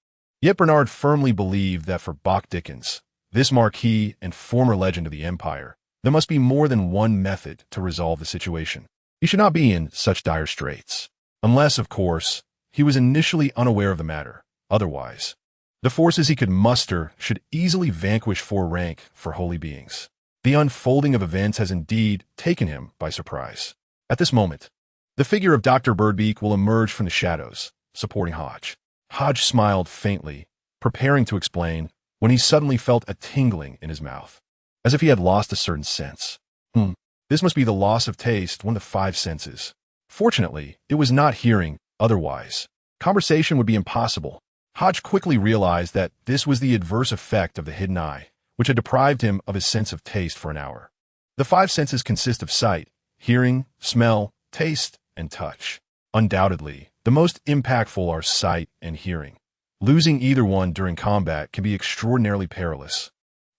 Yet Bernard firmly believed that for Bach Dickens, this Marquis and former legend of the Empire, there must be more than one method to resolve the situation. He should not be in such dire straits. Unless, of course, he was initially unaware of the matter. Otherwise, the forces he could muster should easily vanquish 4 rank for holy beings. The unfolding of events has indeed taken him by surprise. At this moment, the figure of Dr. Birdbeak will emerge from the shadows, supporting Hodge. Hodge smiled faintly, preparing to explain, when he suddenly felt a tingling in his mouth, as if he had lost a certain sense. This must be the loss of taste, one of the 5 senses. Fortunately, it was not hearing, otherwise conversation would be impossible. Hodge quickly realized that this was the adverse effect of the hidden eye, which had deprived him of his sense of taste for an hour. The 5 senses consist of sight, hearing, smell, taste, and touch. Undoubtedly, the most impactful are sight and hearing. Losing either one during combat can be extraordinarily perilous,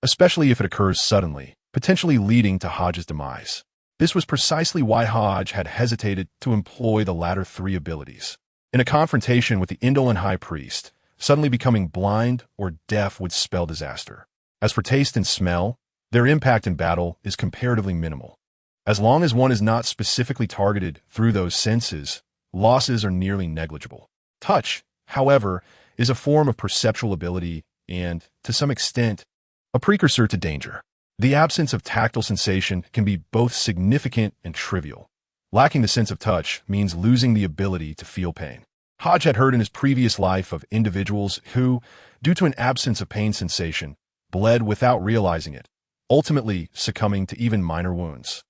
especially if it occurs suddenly, potentially leading to Hodge's demise. This was precisely why Hodge had hesitated to employ the latter 3 abilities. In a confrontation with the indolent High Priest, suddenly becoming blind or deaf would spell disaster. As for taste and smell, their impact in battle is comparatively minimal. As long as one is not specifically targeted through those senses, losses are nearly negligible. Touch, however, is a form of perceptual ability and, to some extent, a precursor to danger. The absence of tactile sensation can be both significant and trivial. Lacking the sense of touch means losing the ability to feel pain. Hodge had heard in his previous life of individuals who, due to an absence of pain sensation, bled without realizing it, ultimately succumbing to even minor wounds.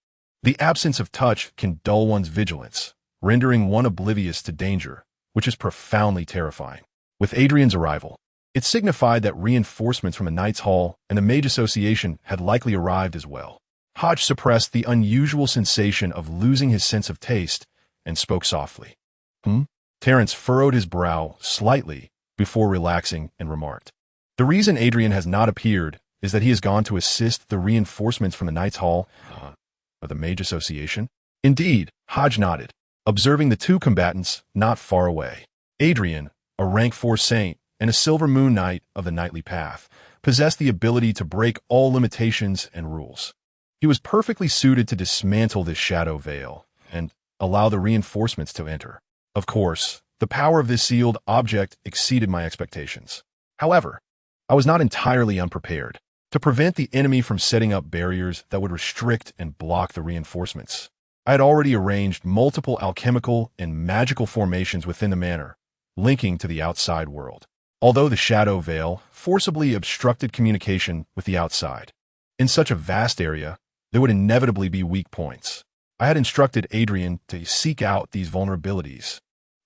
The absence of touch can dull one's vigilance, rendering one oblivious to danger, which is profoundly terrifying. With Adrian's arrival, it signified that reinforcements from the Knights' Hall and the Mage Association had likely arrived as well. Hodge suppressed the unusual sensation of losing his sense of taste and spoke softly. Terence furrowed his brow slightly before relaxing and remarked, "The reason Adrian has not appeared is that he has gone to assist the reinforcements from the Knights' Hall or the Mage Association." Indeed, Hodge nodded, observing the 2 combatants not far away. Adrian, a rank 4 saint and a Silver Moon Knight of the Knightly Path, possessed the ability to break all limitations and rules. He was perfectly suited to dismantle this shadow veil and allow the reinforcements to enter. Of course, the power of this sealed object exceeded my expectations. However, I was not entirely unprepared. To prevent the enemy from setting up barriers that would restrict and block the reinforcements, I had already arranged multiple alchemical and magical formations within the manor, linking to the outside world. Although the shadow veil forcibly obstructed communication with the outside, in such a vast area, there would inevitably be weak points. I had instructed Adrian to seek out these vulnerabilities,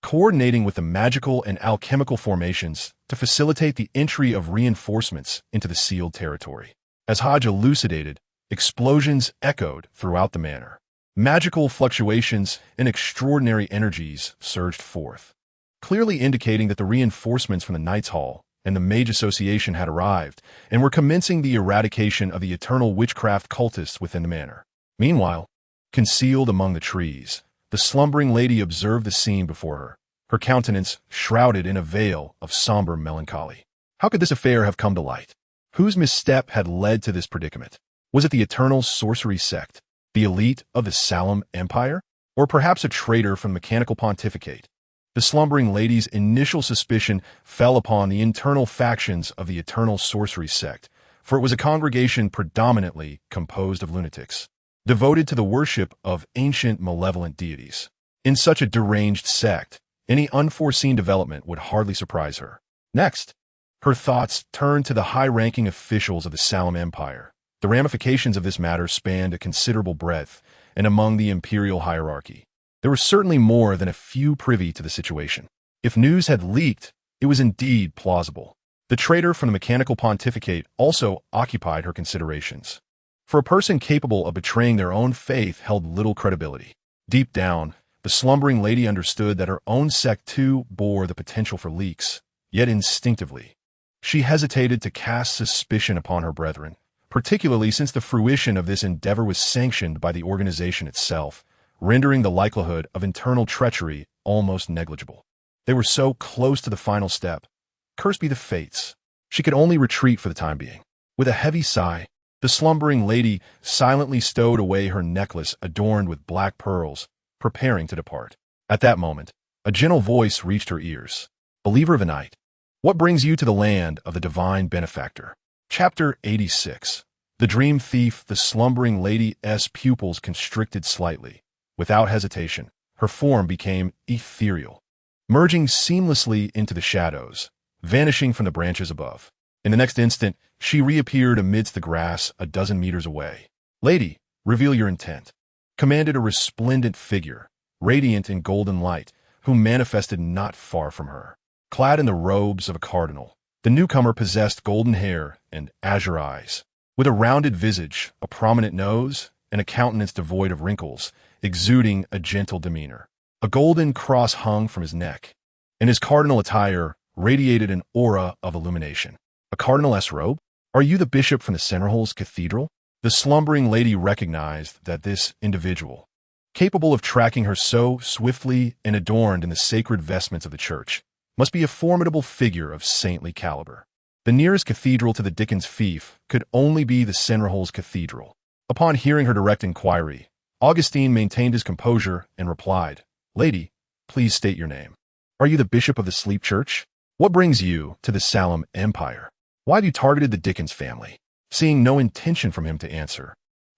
coordinating with the magical and alchemical formations to facilitate the entry of reinforcements into the sealed territory. As Hodge elucidated, explosions echoed throughout the manor. Magical fluctuations and extraordinary energies surged forth, clearly indicating that the reinforcements from the Knights' Hall and the Mage Association had arrived and were commencing the eradication of the eternal witchcraft cultists within the manor. Meanwhile, concealed among the trees, the slumbering lady observed the scene before her, her countenance shrouded in a veil of somber melancholy. How could this affair have come to light? Whose misstep had led to this predicament? Was it the eternal sorcery sect, the elite of the Salem Empire, or perhaps a traitor from Mechanical Pontificate? The slumbering lady's initial suspicion fell upon the internal factions of the eternal sorcery sect, for it was a congregation predominantly composed of lunatics, devoted to the worship of ancient malevolent deities. In such a deranged sect, Any unforeseen development would hardly surprise her. Next, her thoughts turned to the high-ranking officials of the Salem Empire. The ramifications of this matter spanned a considerable breadth, and among the imperial hierarchy, there were certainly more than a few privy to the situation. If news had leaked, it was indeed plausible. The traitor from the mechanical pontificate also occupied her considerations. For a person capable of betraying their own faith held little credibility. Deep down, the slumbering lady understood that her own sect too bore the potential for leaks, yet instinctively, she hesitated to cast suspicion upon her brethren, particularly since the fruition of this endeavor was sanctioned by the organization itself, rendering the likelihood of internal treachery almost negligible. They were so close to the final step. Cursed be the fates. She could only retreat for the time being. With a heavy sigh, the slumbering lady silently stowed away her necklace adorned with black pearls, preparing to depart. At that moment, a gentle voice reached her ears. Believer of the night, what brings you to the land of the divine benefactor? Chapter 86. The dream thief. The slumbering lady's pupils constricted slightly. Without hesitation, her form became ethereal, merging seamlessly into the shadows, vanishing from the branches above. In the next instant, she reappeared amidst the grass a dozen meters away. Lady, reveal your intent, commanded a resplendent figure, radiant in golden light, who manifested not far from her. Clad in the robes of a cardinal, the newcomer possessed golden hair and azure eyes. With a rounded visage, a prominent nose, and a countenance devoid of wrinkles, exuding a gentle demeanor. A golden cross hung from his neck, and his cardinal attire radiated an aura of illumination. A cardinal's robe? Are you the bishop from the Centerholes Cathedral? The slumbering lady recognized that this individual, capable of tracking her so swiftly and adorned in the sacred vestments of the church, must be a formidable figure of saintly caliber. The nearest cathedral to the Dickens fief could only be the Centerholes Cathedral. Upon hearing her direct inquiry, Augustine maintained his composure and replied, Lady, please state your name. Are you the bishop of the Sleep Church? What brings you to the Salem Empire? Why have you targeted the Dickens family? Seeing no intention from him to answer,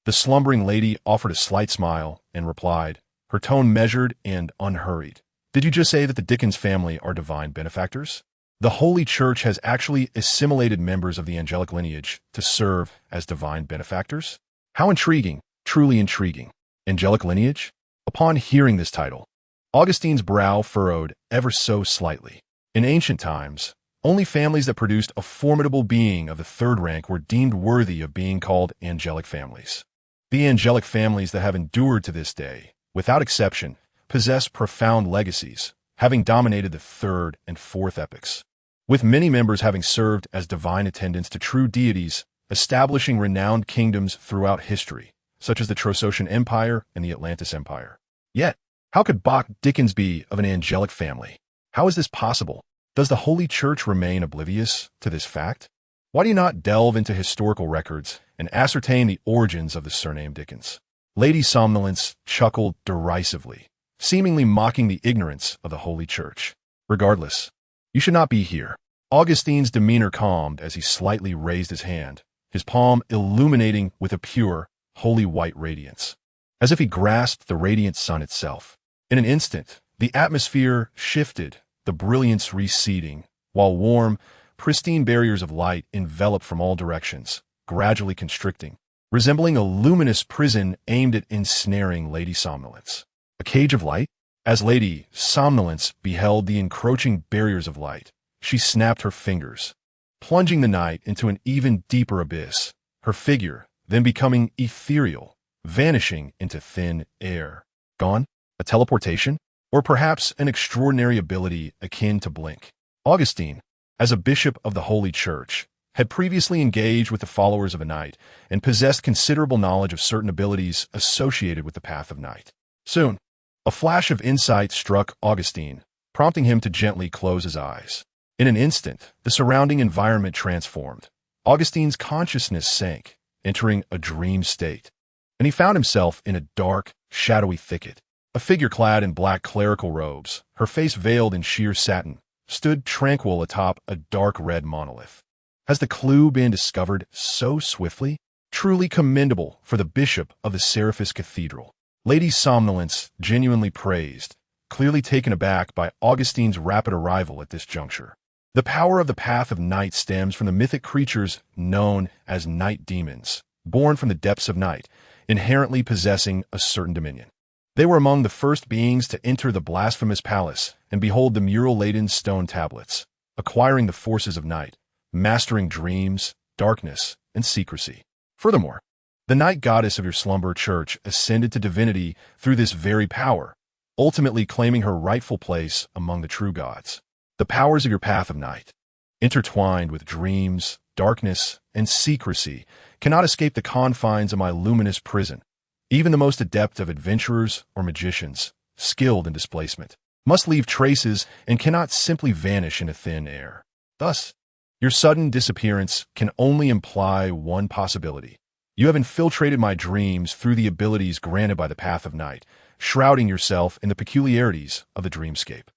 the slumbering lady offered a slight smile and replied, her tone measured and unhurried. Did you just say that the Dickens family are divine benefactors? The Holy Church has actually assimilated members of the angelic lineage to serve as divine benefactors? How intriguing, truly intriguing. Angelic lineage? Upon hearing this title, Augustine's brow furrowed ever so slightly. In ancient times, only families that produced a formidable being of the third rank were deemed worthy of being called angelic families. The angelic families that have endured to this day, without exception, possess profound legacies, having dominated the third and fourth epochs, with many members having served as divine attendants to true deities, establishing renowned kingdoms throughout history, such as the Trosocian Empire and the Atlantis Empire. Yet, how could Bach Dickens be of an angelic family? How is this possible? Does the Holy Church remain oblivious to this fact? Why do you not delve into historical records and ascertain the origins of the surname Dickens? Lady Somnolence chuckled derisively, seemingly mocking the ignorance of the Holy Church. Regardless, you should not be here. Augustine's demeanor calmed as he slightly raised his hand, his palm illuminating with a pure, holy white radiance, as if he grasped the radiant sun itself. In an instant, the atmosphere shifted, the brilliance receding, while warm, pristine barriers of light enveloped from all directions, gradually constricting, resembling a luminous prison aimed at ensnaring Lady Somnolence. A cage of light? As Lady Somnolence beheld the encroaching barriers of light, she snapped her fingers, plunging the night into an even deeper abyss, her figure then becoming ethereal, vanishing into thin air. Gone? A teleportation? Or perhaps an extraordinary ability akin to blink? Augustine, as a bishop of the Holy Church, had previously engaged with the followers of a knight and possessed considerable knowledge of certain abilities associated with the path of night. Soon, a flash of insight struck Augustine, prompting him to gently close his eyes. In an instant, the surrounding environment transformed. Augustine's consciousness sank, entering a dream state, and he found himself in a dark, shadowy thicket. A figure clad in black clerical robes, her face veiled in sheer satin, stood tranquil atop a dark red monolith. Has the clue been discovered so swiftly? Truly commendable for the bishop of the Seraphis Cathedral. Lady Somnolence genuinely praised, clearly taken aback by Augustine's rapid arrival at this juncture. The power of the Path of Night stems from the mythic creatures known as night demons, born from the depths of night, inherently possessing a certain dominion. They were among the first beings to enter the blasphemous palace and behold the mural-laden stone tablets, acquiring the forces of night, mastering dreams, darkness, and secrecy. Furthermore, the night goddess of your slumber church ascended to divinity through this very power, ultimately claiming her rightful place among the true gods. The powers of your Path of Night, intertwined with dreams, darkness, and secrecy, cannot escape the confines of my luminous prison. Even the most adept of adventurers or magicians, skilled in displacement, must leave traces and cannot simply vanish into thin air. Thus, your sudden disappearance can only imply one possibility. You have infiltrated my dreams through the abilities granted by the Path of Night, shrouding yourself in the peculiarities of the dreamscape.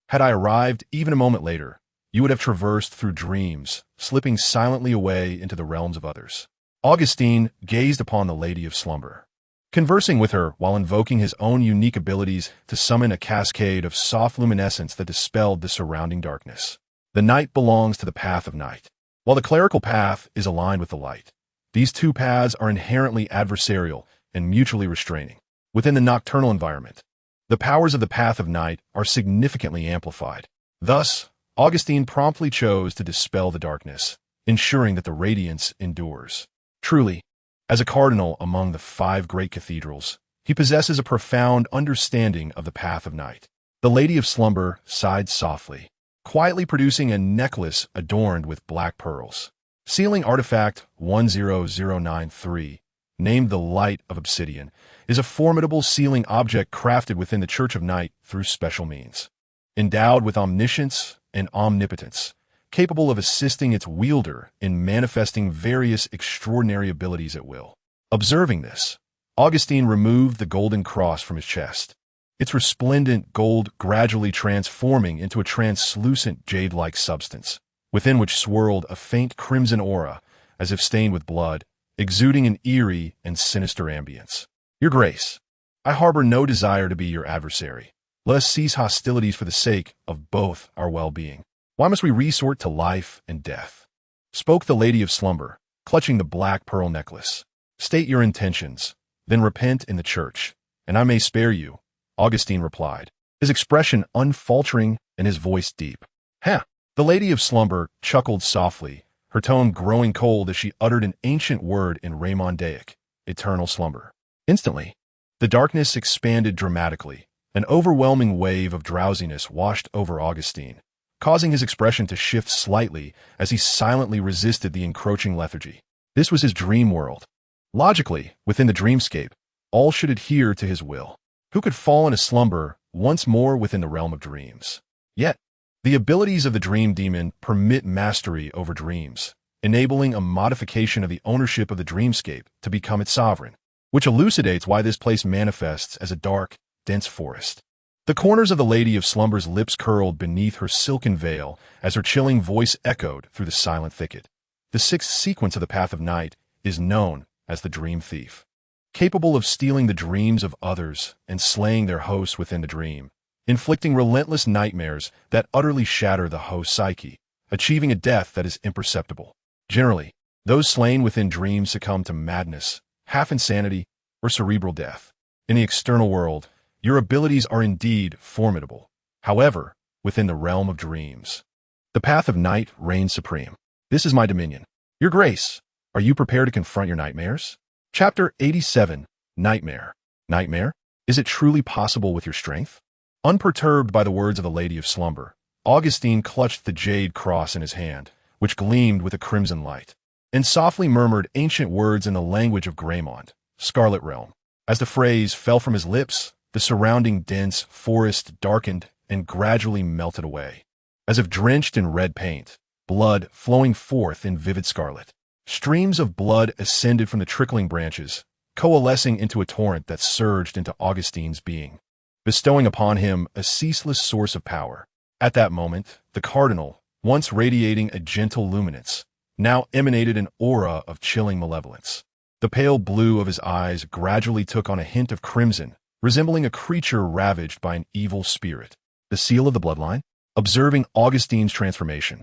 Had I arrived even a moment later, you would have traversed through dreams, slipping silently away into the realms of others. Augustine gazed upon the Lady of Slumber, conversing with her while invoking his own unique abilities to summon a cascade of soft luminescence that dispelled the surrounding darkness. The night belongs to the Path of Night, while the clerical path is aligned with the light. These two paths are inherently adversarial and mutually restraining. Within the nocturnal environment, the powers of the Path of Night are significantly amplified. Thus, Augustine promptly chose to dispel the darkness, ensuring that the radiance endures. Truly, as a cardinal among the 5 great cathedrals, he possesses a profound understanding of the Path of Night. The Lady of Slumber sighed softly, quietly producing a necklace adorned with black pearls. Sealing artifact 10093, named the Light of Obsidian, is a formidable sealing object crafted within the Church of Night through special means. Endowed with omniscience and omnipotence, capable of assisting its wielder in manifesting various extraordinary abilities at will. Observing this, Augustine removed the golden cross from his chest, its resplendent gold gradually transforming into a translucent jade-like substance, within which swirled a faint crimson aura, as if stained with blood, exuding an eerie and sinister ambience. Your Grace, I harbor no desire to be your adversary. Let us cease hostilities for the sake of both our well-being. Why must we resort to life and death? Spoke the Lady of Slumber, clutching the black pearl necklace. State your intentions, then repent in the church, and I may spare you, Augustine replied, his expression unfaltering and his voice deep. Ha! The Lady of Slumber chuckled softly, her tone growing cold as she uttered an ancient word in Raymondaic, eternal slumber. Instantly, the darkness expanded dramatically. An overwhelming wave of drowsiness washed over Augustine, causing his expression to shift slightly as he silently resisted the encroaching lethargy. This was his dream world. Logically, within the dreamscape, all should adhere to his will. Who could fall into slumber once more within the realm of dreams? Yet, the abilities of the dream demon permit mastery over dreams, enabling a modification of the ownership of the dreamscape to become its sovereign, which elucidates why this place manifests as a dark, dense forest. The corners of the Lady of Slumber's lips curled beneath her silken veil as her chilling voice echoed through the silent thicket. The 6th sequence of the Path of Night is known as the Dream Thief, capable of stealing the dreams of others and slaying their hosts within the dream, inflicting relentless nightmares that utterly shatter the host's psyche, achieving a death that is imperceptible. Generally, those slain within dreams succumb to madness, half-insanity, or cerebral death. In the external world, your abilities are indeed formidable. However, within the realm of dreams, the Path of Night reigns supreme. This is my dominion. Your Grace, are you prepared to confront your nightmares? Chapter 87, Nightmare. Nightmare? Is it truly possible with your strength? Unperturbed by the words of the Lady of Slumber, Augustine clutched the jade cross in his hand, which gleamed with a crimson light, and softly murmured ancient words in the language of Greymont, Scarlet Realm. As the phrase fell from his lips, the surrounding dense forest darkened and gradually melted away, as if drenched in red paint, blood flowing forth in vivid scarlet. Streams of blood ascended from the trickling branches, coalescing into a torrent that surged into Augustine's being, bestowing upon him a ceaseless source of power. At that moment, the cardinal, once radiating a gentle luminance, now emanated an aura of chilling malevolence. The pale blue of his eyes gradually took on a hint of crimson resembling a creature ravaged by an evil spirit. The seal of the bloodline? Observing Augustine's transformation,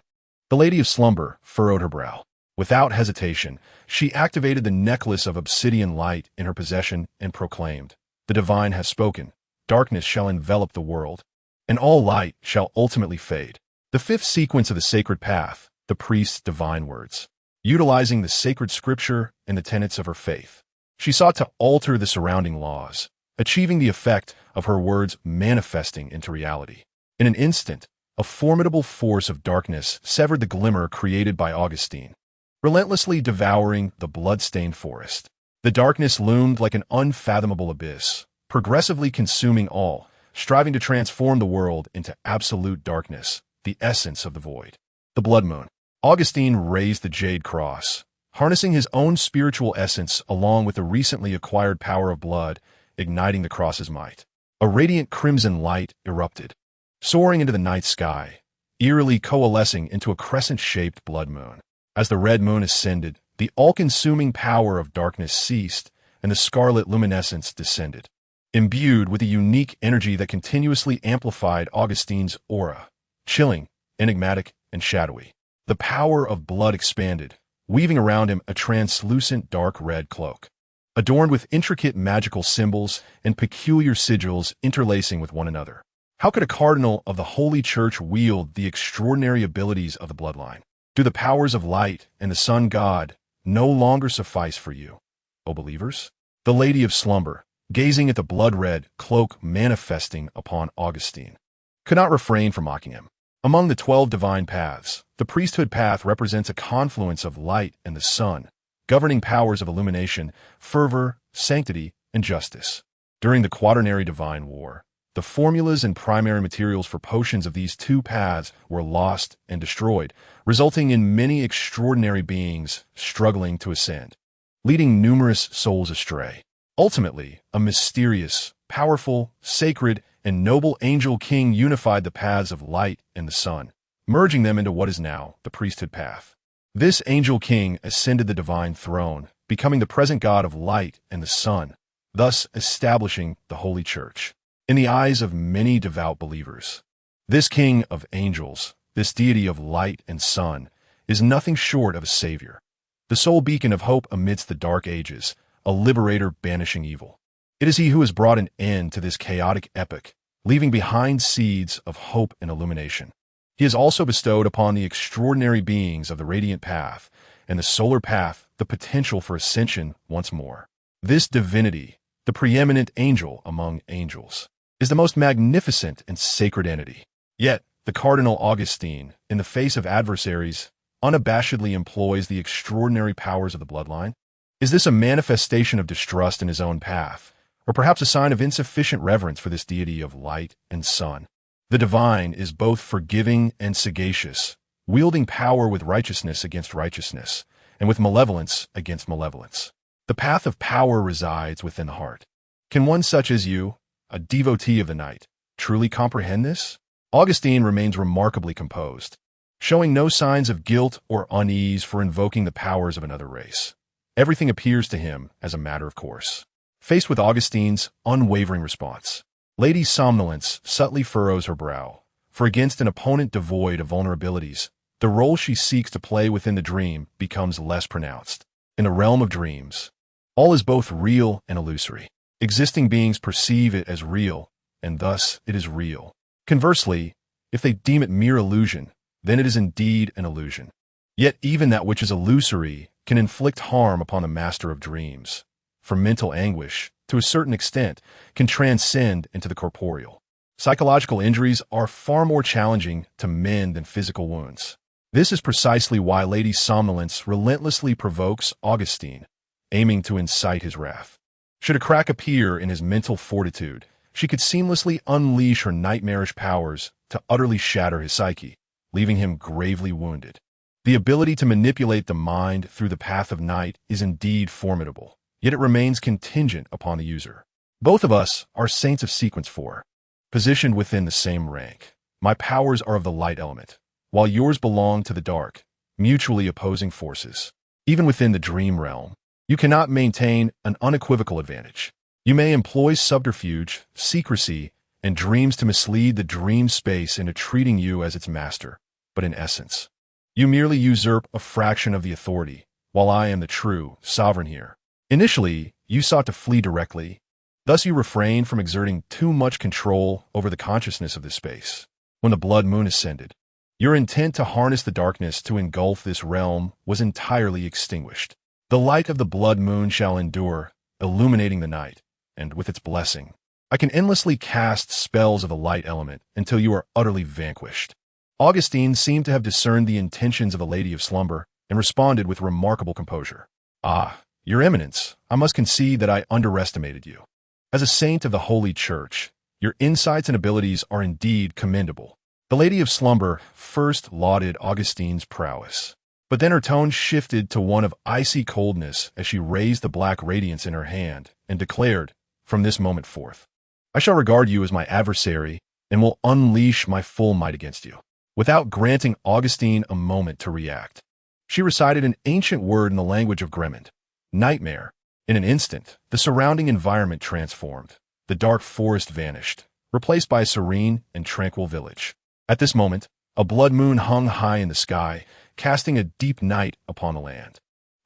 the Lady of Slumber furrowed her brow. Without hesitation, she activated the necklace of obsidian light in her possession and proclaimed, "The divine has spoken. Darkness shall envelop the world, and all light shall ultimately fade." The fifth sequence of the sacred path, the priest's divine words. Utilizing the sacred scripture and the tenets of her faith, she sought to alter the surrounding laws, achieving the effect of her words manifesting into reality. In an instant, a formidable force of darkness severed the glimmer created by Augustine, relentlessly devouring the blood-stained forest. The darkness loomed like an unfathomable abyss, progressively consuming all, striving to transform the world into absolute darkness, the essence of the void. The blood moon. Augustine raised the jade cross, harnessing his own spiritual essence along with the recently acquired power of blood, igniting the cross's might. A radiant crimson light erupted, soaring into the night sky, eerily coalescing into a crescent-shaped blood moon. As the red moon ascended, the all-consuming power of darkness ceased, and the scarlet luminescence descended, imbued with a unique energy that continuously amplified Augustine's aura, chilling, enigmatic, and shadowy. The power of blood expanded, weaving around him a translucent dark red cloak, adorned with intricate magical symbols and peculiar sigils interlacing with one another. How could a cardinal of the Holy Church wield the extraordinary abilities of the bloodline? Do the powers of light and the sun god no longer suffice for you, O believers? The Lady of Slumber, gazing at the blood-red cloak manifesting upon Augustine, could not refrain from mocking him. Among the 12 divine paths, the priesthood path represents a confluence of light and the sun, governing powers of illumination, fervor, sanctity, and justice. During the quaternary divine war, the formulas and primary materials for potions of these two paths were lost and destroyed, resulting in many extraordinary beings struggling to ascend, leading numerous souls astray. Ultimately, a mysterious, powerful, sacred, and noble angel king unified the paths of light and the sun, merging them into what is now the priesthood path. This angel king ascended the divine throne, becoming the present god of light and the sun, thus establishing the Holy Church. In the eyes of many devout believers, this king of angels, this deity of light and sun, is nothing short of a savior, the sole beacon of hope amidst the dark ages, a liberator banishing evil. It is he who has brought an end to this chaotic epoch, leaving behind seeds of hope and illumination. He has also bestowed upon the extraordinary beings of the radiant path and the solar path the potential for ascension once more. This divinity, the preeminent angel among angels, is the most magnificent and sacred entity. Yet, the Cardinal Augustine, in the face of adversaries, unabashedly employs the extraordinary powers of the bloodline. Is this a manifestation of distrust in his own path, or perhaps a sign of insufficient reverence for this deity of light and sun? The divine is both forgiving and sagacious, wielding power with righteousness against righteousness, and with malevolence against malevolence. The path of power resides within the heart. Can one such as you, a devotee of the night, truly comprehend this? Augustine remains remarkably composed, showing no signs of guilt or unease for invoking the powers of another race. Everything appears to him as a matter of course. Faced with Augustine's unwavering response, Lady Somnolence subtly furrows her brow, for against an opponent devoid of vulnerabilities, the role she seeks to play within the dream becomes less pronounced. In the realm of dreams, all is both real and illusory. Existing beings perceive it as real, and thus it is real. Conversely, if they deem it mere illusion, then it is indeed an illusion. Yet even that which is illusory can inflict harm upon the master of dreams, for mental anguish, to a certain extent, can transcend into the corporeal. Psychological injuries are far more challenging to mend than physical wounds. This is precisely why Lady Somnolence relentlessly provokes Augustine, aiming to incite his wrath. Should a crack appear in his mental fortitude, she could seamlessly unleash her nightmarish powers to utterly shatter his psyche, leaving him gravely wounded. The ability to manipulate the mind through the path of night is indeed formidable, yet it remains contingent upon the user. Both of us are saints of sequence 4, positioned within the same rank. My powers are of the light element, while yours belong to the dark, mutually opposing forces. Even within the dream realm, you cannot maintain an unequivocal advantage. You may employ subterfuge, secrecy, and dreams to mislead the dream space into treating you as its master, but in essence, you merely usurp a fraction of the authority, while I am the true sovereign here. Initially, you sought to flee directly. Thus you refrained from exerting too much control over the consciousness of this space. When the blood moon ascended, your intent to harness the darkness to engulf this realm was entirely extinguished. The light of the blood moon shall endure, illuminating the night, and with its blessing, I can endlessly cast spells of the light element until you are utterly vanquished. Augustine seemed to have discerned the intentions of the Lady of Slumber and responded with remarkable composure. Ah, Your Eminence, I must concede that I underestimated you. As a saint of the Holy Church, your insights and abilities are indeed commendable. The Lady of Slumber first lauded Augustine's prowess, but then her tone shifted to one of icy coldness as she raised the black radiance in her hand and declared, from this moment forth, I shall regard you as my adversary and will unleash my full might against you. Without granting Augustine a moment to react, she recited an ancient word in the language of Gremond, nightmare. In an instant, the surrounding environment transformed. The dark forest vanished, replaced by a serene and tranquil village. At this moment, a blood moon hung high in the sky, casting a deep night upon the land.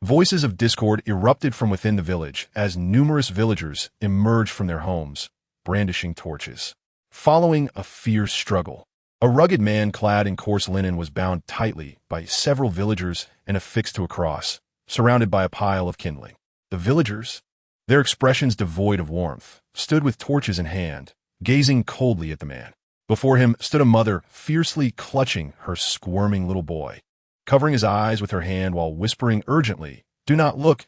Voices of discord erupted from within the village as numerous villagers emerged from their homes, brandishing torches. Following a fierce struggle, a rugged man clad in coarse linen was bound tightly by several villagers and affixed to a cross, surrounded by a pile of kindling. The villagers, their expressions devoid of warmth, stood with torches in hand, gazing coldly at the man. Before him stood a mother fiercely clutching her squirming little boy, covering his eyes with her hand while whispering urgently, do not look,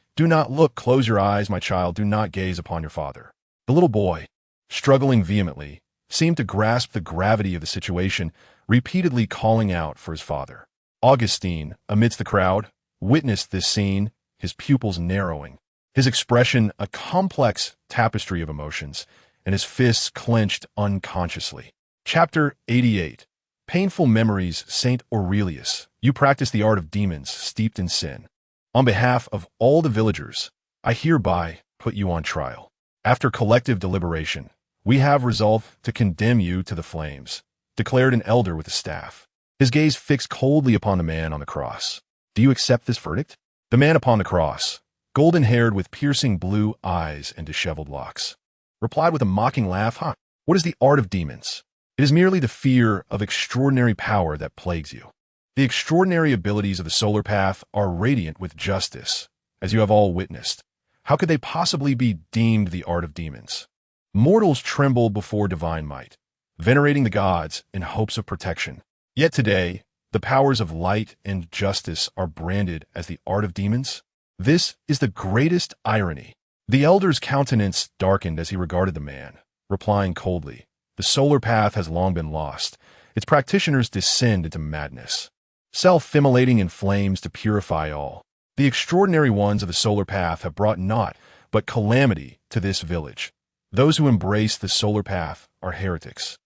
close your eyes, my child, do not gaze upon your father. The little boy, struggling vehemently, seemed to grasp the gravity of the situation, repeatedly calling out for his father. Augustine, amidst the crowd, witnessed this scene, his pupils narrowing, his expression a complex tapestry of emotions, and his fists clenched unconsciously. Chapter 88. Painful Memories. Saint Aurelius, you practice the art of demons steeped in sin. On behalf of all the villagers, I hereby put you on trial. After collective deliberation, we have resolved to condemn you to the flames, declared an elder with a staff, his gaze fixed coldly upon the man on the cross. Do you accept this verdict? The man upon the cross, golden-haired with piercing blue eyes and disheveled locks, replied with a mocking laugh, What is the art of demons? It is merely the fear of extraordinary power that plagues you. The extraordinary abilities of the solar path are radiant with justice, as you have all witnessed. How could they possibly be deemed the art of demons? Mortals tremble before divine might, venerating the gods in hopes of protection. Yet today, the powers of light and justice are branded as the art of demons. This is the greatest irony. The elder's countenance darkened as he regarded the man, replying coldly, the solar path has long been lost. Its practitioners descend into madness, self-immolating in flames to purify all. The extraordinary ones of the solar path have brought naught but calamity to this village. Those who embrace the solar path are heretics,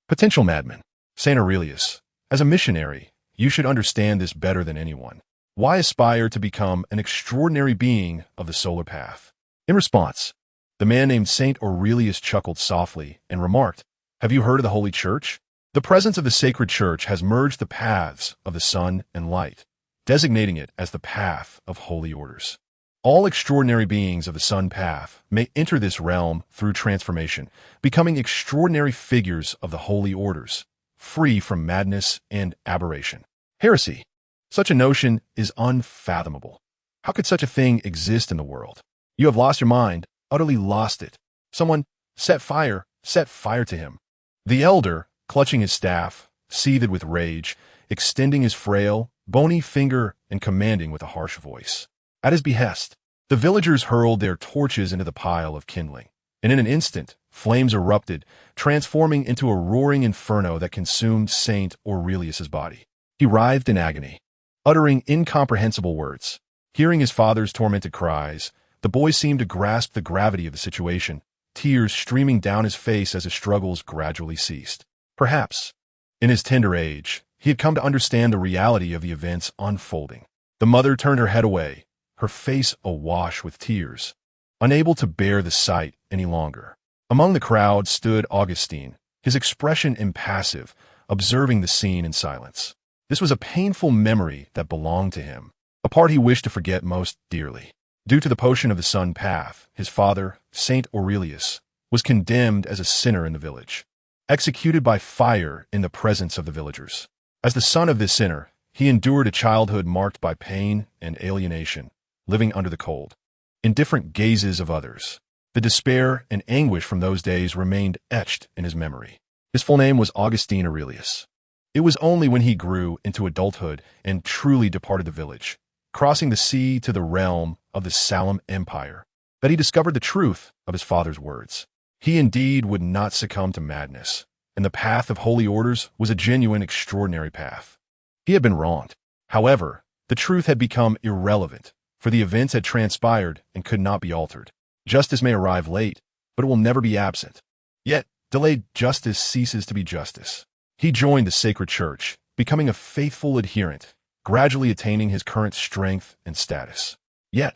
potential madmen. Saint Aurelius, as a missionary, you should understand this better than anyone. Why aspire to become an extraordinary being of the solar path? In response, the man named Saint Aurelius chuckled softly and remarked, Have you heard of the Holy Church? The presence of the sacred church has merged the paths of the sun and light, designating it as the path of holy orders. All extraordinary beings of the sun path may enter this realm through transformation, becoming extraordinary figures of the holy orders, free from madness and aberration. Heresy. Such a notion is unfathomable. How could such a thing exist in the world? You have lost your mind, utterly lost it. Someone set fire to him. The elder, clutching his staff, seethed with rage, extending his frail, bony finger and commanding with a harsh voice. At his behest, the villagers hurled their torches into the pile of kindling, and in an instant, flames erupted, transforming into a roaring inferno that consumed Saint Aurelius's body. He writhed in agony, uttering incomprehensible words. Hearing his father's tormented cries, the boy seemed to grasp the gravity of the situation, tears streaming down his face as his struggles gradually ceased. Perhaps, in his tender age, he had come to understand the reality of the events unfolding. The mother turned her head away, her face awash with tears, unable to bear the sight any longer. Among the crowd stood Augustine, his expression impassive, observing the scene in silence. This was a painful memory that belonged to him, a part he wished to forget most dearly. Due to the potion of the sun path, his father, Saint Aurelius, was condemned as a sinner in the village, executed by fire in the presence of the villagers. As the son of this sinner, he endured a childhood marked by pain and alienation, living under the cold, indifferent gazes of others. The despair and anguish from those days remained etched in his memory. His full name was Augustine Aurelius. It was only when he grew into adulthood and truly departed the village, crossing the sea to the realm of the Salam Empire, that he discovered the truth of his father's words. He indeed would not succumb to madness, and the path of holy orders was a genuine, extraordinary path. He had been wronged. However, the truth had become irrelevant, for the events had transpired and could not be altered. Justice may arrive late, but it will never be absent. Yet, delayed justice ceases to be justice. He joined the sacred church, becoming a faithful adherent, gradually attaining his current strength and status. Yet,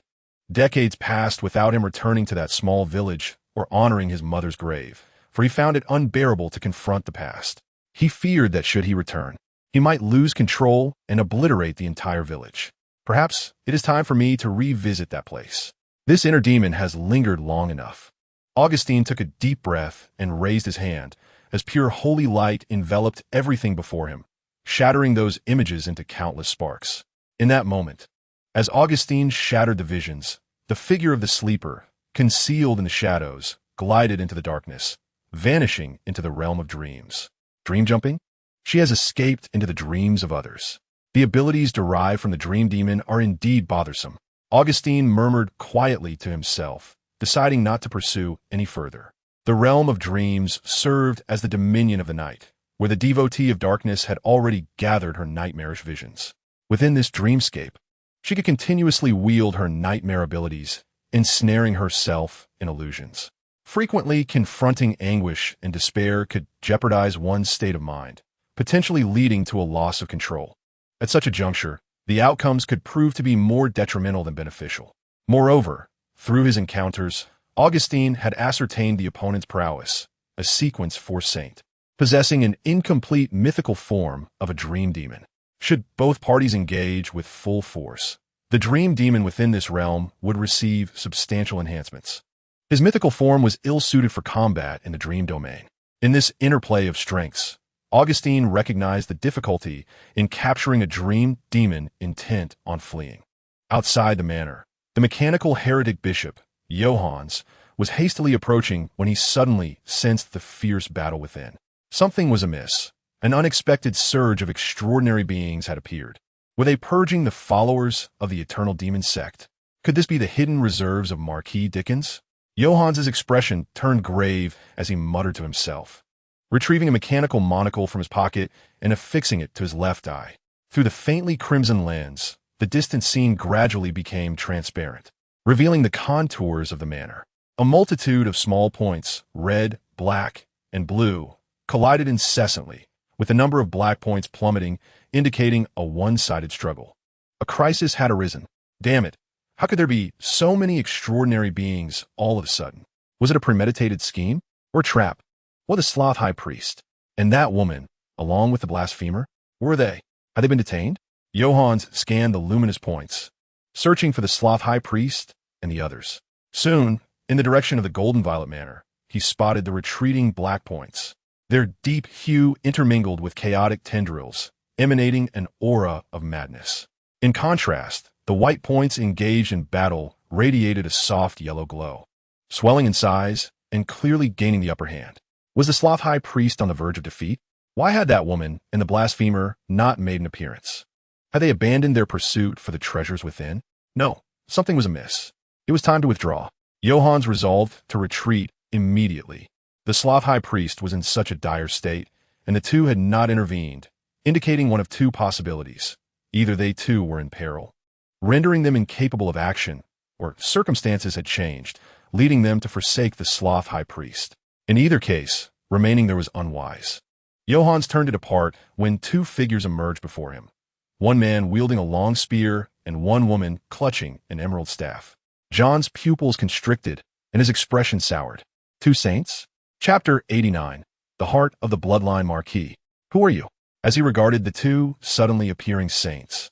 decades passed without him returning to that small village or honoring his mother's grave, for he found it unbearable to confront the past. He feared that should he return, he might lose control and obliterate the entire village. Perhaps it is time for me to revisit that place. This inner demon has lingered long enough. Augustine took a deep breath and raised his hand, as pure holy light enveloped everything before him, shattering those images into countless sparks. In that moment, as Augustine shattered the visions, the figure of the sleeper, concealed in the shadows, glided into the darkness, vanishing into the realm of dreams. Dream jumping? She has escaped into the dreams of others. The abilities derived from the dream demon are indeed bothersome. Augustine murmured quietly to himself, deciding not to pursue any further. The realm of dreams served as the dominion of the night, where the devotee of darkness had already gathered her nightmarish visions. Within this dreamscape, she could continuously wield her nightmare abilities, ensnaring herself in illusions. Frequently, confronting anguish and despair could jeopardize one's state of mind, potentially leading to a loss of control. At such a juncture, the outcomes could prove to be more detrimental than beneficial. Moreover, through his encounters, Augustine had ascertained the opponent's prowess, a sequence for saint, possessing an incomplete mythical form of a dream demon. Should both parties engage with full force, the dream demon within this realm would receive substantial enhancements. His mythical form was ill-suited for combat in the dream domain. In this interplay of strengths, Augustine recognized the difficulty in capturing a dream demon intent on fleeing. Outside the manor, the mechanical heretic bishop, Johannes, was hastily approaching when he suddenly sensed the fierce battle within. Something was amiss. An unexpected surge of extraordinary beings had appeared. Were they purging the followers of the eternal demon sect? Could this be the hidden reserves of Marquis Dickens? Johannes' expression turned grave as he muttered to himself, retrieving a mechanical monocle from his pocket and affixing it to his left eye. Through the faintly crimson lens, the distant scene gradually became transparent, revealing the contours of the manor. A multitude of small points, red, black, and blue, collided incessantly, with the number of black points plummeting, indicating a one-sided struggle. A crisis had arisen. Damn it! How could there be so many extraordinary beings all of a sudden? Was it a premeditated scheme or a trap? What the Sloth High Priest and that woman, along with the blasphemer, were they? Had they been detained? Johannes scanned the luminous points, searching for the Sloth High Priest and the others. Soon, in the direction of the Golden Violet Manor, he spotted the retreating black points, their deep hue intermingled with chaotic tendrils, emanating an aura of madness. In contrast, the white points engaged in battle radiated a soft yellow glow, swelling in size and clearly gaining the upper hand. Was the Sloth High Priest on the verge of defeat? Why had that woman and the blasphemer not made an appearance? Had they abandoned their pursuit for the treasures within? No, something was amiss. It was time to withdraw. Johannes resolved to retreat immediately. The Sloth High Priest was in such a dire state, and the two had not intervened, indicating one of two possibilities. Either they too were in peril, rendering them incapable of action, or circumstances had changed, leading them to forsake the Sloth High Priest. In either case, remaining there was unwise. Johannes turned it apart when two figures emerged before him, one man wielding a long spear and one woman clutching an emerald staff. John's pupils constricted, and his expression soured. Two saints? Chapter 89. The Heart of the Bloodline Marquis. Who are you? As he regarded the two suddenly appearing saints,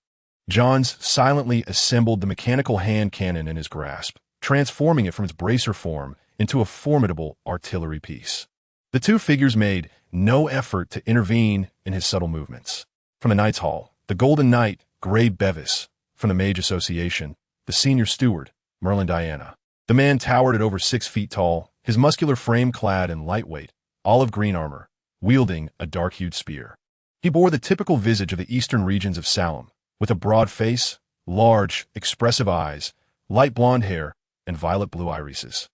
Johns silently assembled the mechanical hand cannon in his grasp, transforming it from its bracer form into a formidable artillery piece. The two figures made no effort to intervene in his subtle movements. From the Knight's Hall, the Golden Knight, Grey Bevis. From the Mage Association, the Senior Steward, Merlin Diana. The man towered at over 6 feet tall, his muscular frame clad in lightweight, olive green armor, wielding a dark-hued spear. He bore the typical visage of the eastern regions of Salem, with a broad face, large, expressive eyes, light blonde hair, and violet blue irises.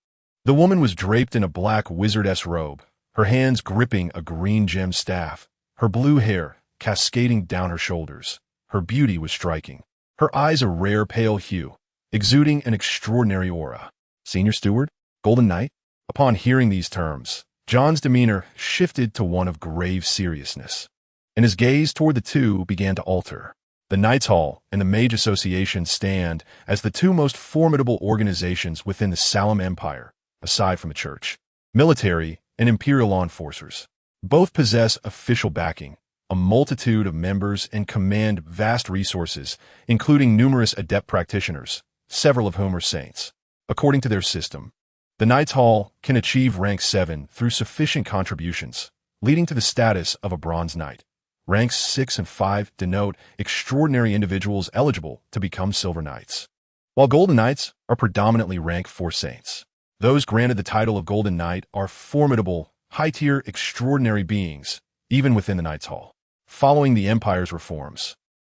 The woman was draped in a black wizardess robe, her hands gripping a green gem staff, her blue hair cascading down her shoulders. Her beauty was striking, her eyes a rare pale hue, exuding an extraordinary aura. Senior Steward? Golden Knight? Upon hearing these terms, John's demeanor shifted to one of grave seriousness, and his gaze toward the two began to alter. The Knight's Hall and the Mage Association stand as the two most formidable organizations within the Salem Empire, aside from the Church. Military and Imperial law enforcers. Both possess official backing, a multitude of members, and command vast resources, including numerous adept practitioners, several of whom are saints. According to their system, the Knight's Hall can achieve rank 7 through sufficient contributions, leading to the status of a Bronze Knight. Ranks 6 and 5 denote extraordinary individuals eligible to become Silver Knights, while Golden Knights are predominantly rank 4 saints. Those granted the title of Golden Knight are formidable, high-tier, extraordinary beings, even within the Knight's Hall. Following the Empire's reforms,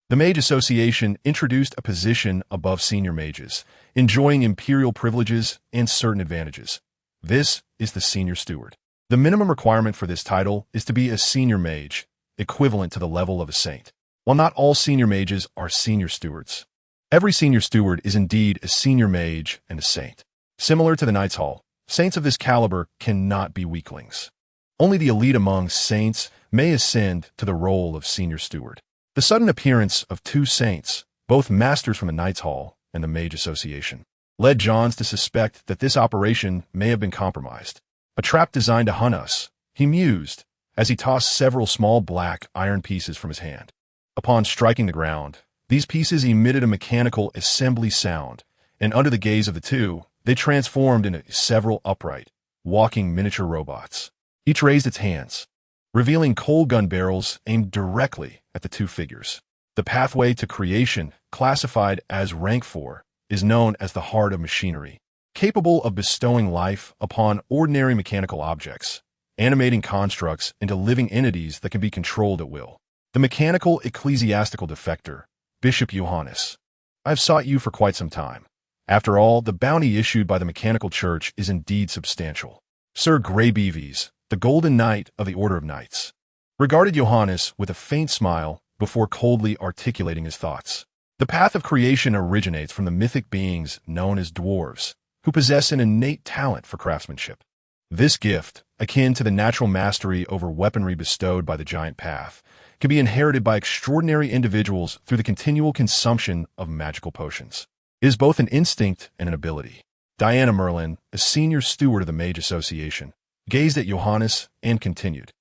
the Mage Association introduced a position above senior mages, enjoying imperial privileges and certain advantages. This is the Senior Steward. The minimum requirement for this title is to be a senior mage, equivalent to the level of a saint. While not all senior mages are senior stewards, every senior steward is indeed a senior mage and a saint. Similar to the Knight's Hall, saints of this caliber cannot be weaklings. Only the elite among saints may ascend to the role of senior steward. The sudden appearance of two saints, both masters from the Knight's Hall and the Mage Association, led Johns to suspect that this operation may have been compromised. A trap designed to hunt us, he mused, as he tossed several small black iron pieces from his hand. Upon striking the ground, these pieces emitted a mechanical assembly sound, and under the gaze of the two, they transformed into several upright, walking miniature robots. Each raised its hands, revealing coal gun barrels aimed directly at the two figures. The pathway to creation, classified as rank 4, is known as the heart of machinery, capable of bestowing life upon ordinary mechanical objects, animating constructs into living entities that can be controlled at will. The mechanical ecclesiastical defector, Bishop Johannes. I have sought you for quite some time. After all, the bounty issued by the mechanical church is indeed substantial. Sir Grey Bevis, the Golden Knight of the Order of Knights, regarded Johannes with a faint smile before coldly articulating his thoughts. The path of creation originates from the mythic beings known as dwarves, who possess an innate talent for craftsmanship. This gift, akin to the natural mastery over weaponry bestowed by the giant path, can be inherited by extraordinary individuals through the continual consumption of magical potions. It is both an instinct and an ability. Diana Merlin, a senior steward of the Mage Association, gazed at Johannes and continued.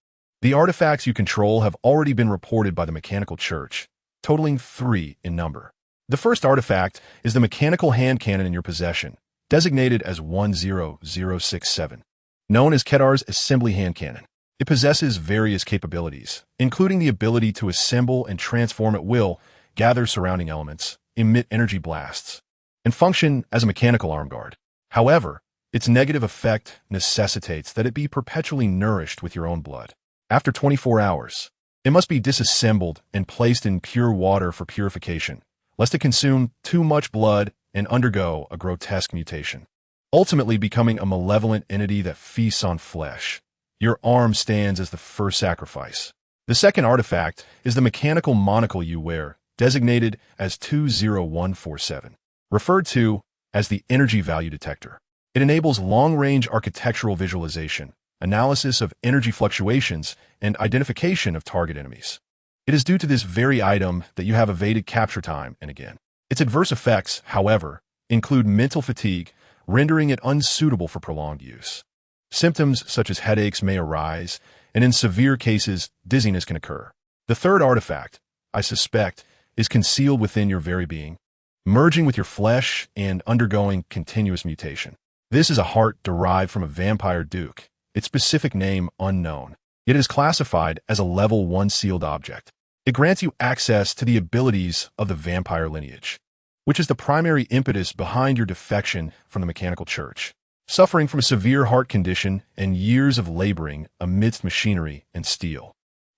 The artifacts you control have already been reported by the mechanical church, totaling 3 in number. The first artifact is the mechanical hand cannon in your possession, designated as 10067, known as Kedar's assembly hand cannon. It possesses various capabilities, including the ability to assemble and transform at will, gather surrounding elements, emit energy blasts, and function as a mechanical arm guard. However, its negative effect necessitates that it be perpetually nourished with your own blood. After 24 hours, it must be disassembled and placed in pure water for purification, lest it consume too much blood and undergo a grotesque mutation, ultimately becoming a malevolent entity that feasts on flesh. Your arm stands as the first sacrifice. The second artifact is the mechanical monocle you wear, designated as 20147, referred to as the energy value detector. It enables long-range architectural visualization, analysis of energy fluctuations, and identification of target enemies. It is due to this very item that you have evaded capture time and again. Its adverse effects, however, include mental fatigue, rendering it unsuitable for prolonged use. Symptoms such as headaches may arise, and in severe cases, dizziness can occur. The third artifact, I suspect, is concealed within your very being, merging with your flesh and undergoing continuous mutation. This is a heart derived from a vampire duke, its specific name unknown, yet it is classified as a level 1 sealed object. It grants you access to the abilities of the vampire lineage, which is the primary impetus behind your defection from the mechanical church. Suffering from a severe heart condition and years of laboring amidst machinery and steel,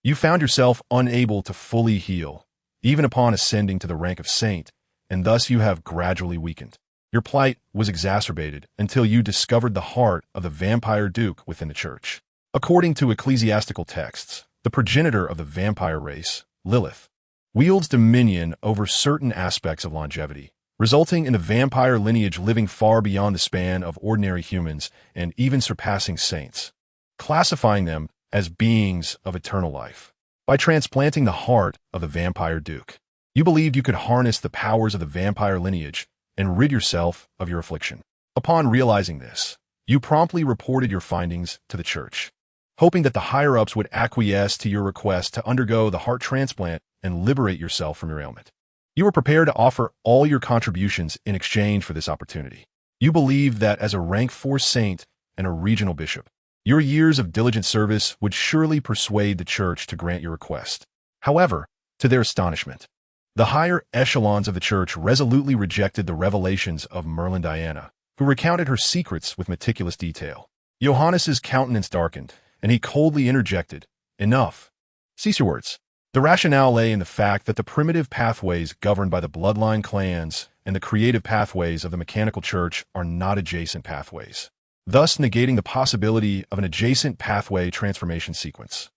you found yourself unable to fully heal, even upon ascending to the rank of saint, and thus you have gradually weakened. Your plight was exacerbated until you discovered the heart of the vampire duke within the church. According to ecclesiastical texts, the progenitor of the vampire race, Lilith, wields dominion over certain aspects of longevity, resulting in the vampire lineage living far beyond the span of ordinary humans and even surpassing saints, classifying them as beings of eternal life. By transplanting the heart of the vampire duke, you believed you could harness the powers of the vampire lineage and rid yourself of your affliction. Upon realizing this, you promptly reported your findings to the church, hoping that the higher-ups would acquiesce to your request to undergo the heart transplant and liberate yourself from your ailment. You were prepared to offer all your contributions in exchange for this opportunity. You believed that as a rank 4 saint and a regional bishop, your years of diligent service would surely persuade the church to grant your request. However, to their astonishment, the higher echelons of the church resolutely rejected the revelations of Merlin Diana, who recounted her secrets with meticulous detail. Johannes's countenance darkened, and he coldly interjected, "Enough. Cease your words." The rationale lay in the fact that the primitive pathways governed by the bloodline clans and the creative pathways of the mechanical church are not adjacent pathways, thus negating the possibility of an adjacent pathway transformation sequence.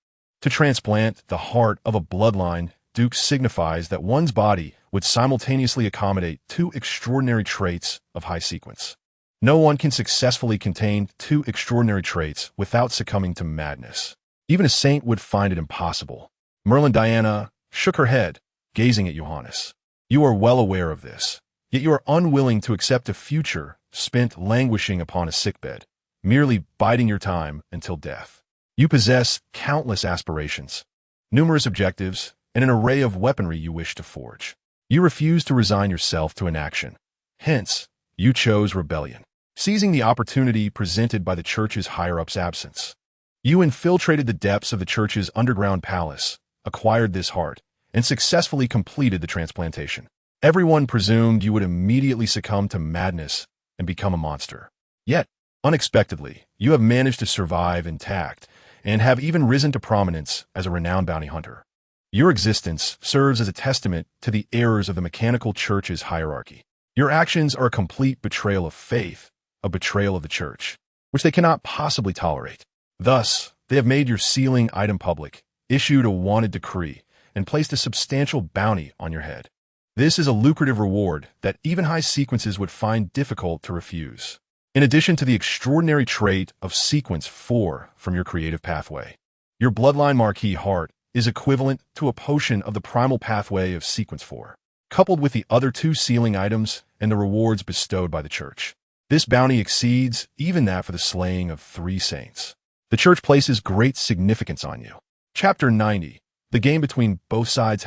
To transplant the heart of a bloodline duke signifies that one's body would simultaneously accommodate 2 extraordinary traits of high sequence. No one can successfully contain 2 extraordinary traits without succumbing to madness. Even a saint would find it impossible. Merlin Diana shook her head, gazing at Johannes. You are well aware of this, yet you are unwilling to accept a future spent languishing upon a sickbed, merely biding your time until death. You possess countless aspirations, numerous objectives, and an array of weaponry you wish to forge. You refuse to resign yourself to inaction. Hence, you chose rebellion, seizing the opportunity presented by the church's higher-ups' absence. You infiltrated the depths of the church's underground palace, acquired this heart, and successfully completed the transplantation. Everyone presumed you would immediately succumb to madness and become a monster. Yet, unexpectedly, you have managed to survive intact and have even risen to prominence as a renowned bounty hunter. Your existence serves as a testament to the errors of the mechanical church's hierarchy. Your actions are a complete betrayal of faith, a betrayal of the church, which they cannot possibly tolerate. Thus, they have made your sealing item public, issued a wanted decree, and placed a substantial bounty on your head. This is a lucrative reward that even high sequences would find difficult to refuse. In addition to the extraordinary trait of sequence 4 from your creative pathway, your bloodline Marquis heart is equivalent to a potion of the primal pathway of sequence 4, coupled with the other 2 sealing items and the rewards bestowed by the church. This bounty exceeds even that for the slaying of 3 saints. The church places great significance on you. Chapter 90. The game between both sides.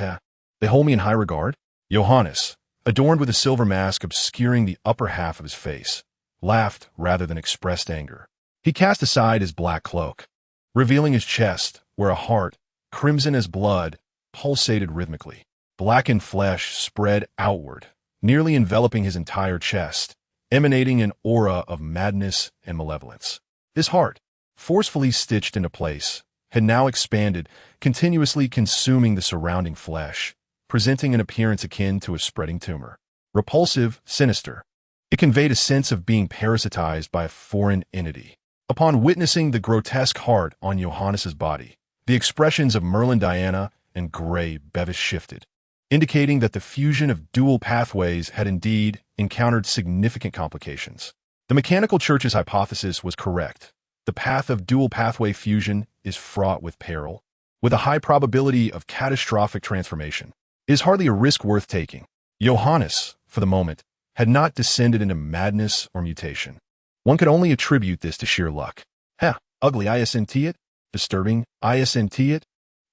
They hold me in high regard. Johannes, adorned with a silver mask obscuring the upper half of his face, laughed rather than expressed anger. He cast aside his black cloak, revealing his chest, where a heart, crimson as blood, pulsated rhythmically. Blackened flesh spread outward, nearly enveloping his entire chest, emanating an aura of madness and malevolence. This heart, forcefully stitched into place, had now expanded, continuously consuming the surrounding flesh, presenting an appearance akin to a spreading tumor. Repulsive, sinister, it conveyed a sense of being parasitized by a foreign entity. Upon witnessing the grotesque heart on Johannes's body, the expressions of Merlin Diana and Grey Bevis shifted, indicating that the fusion of dual pathways had indeed encountered significant complications. The mechanical church's hypothesis was correct. The path of dual pathway fusion is fraught with peril, with a high probability of catastrophic transformation. It is hardly a risk worth taking. Johannes, for the moment, had not descended into madness or mutation. One could only attribute this to sheer luck. Heh, ugly isn't it? Disturbing isn't it?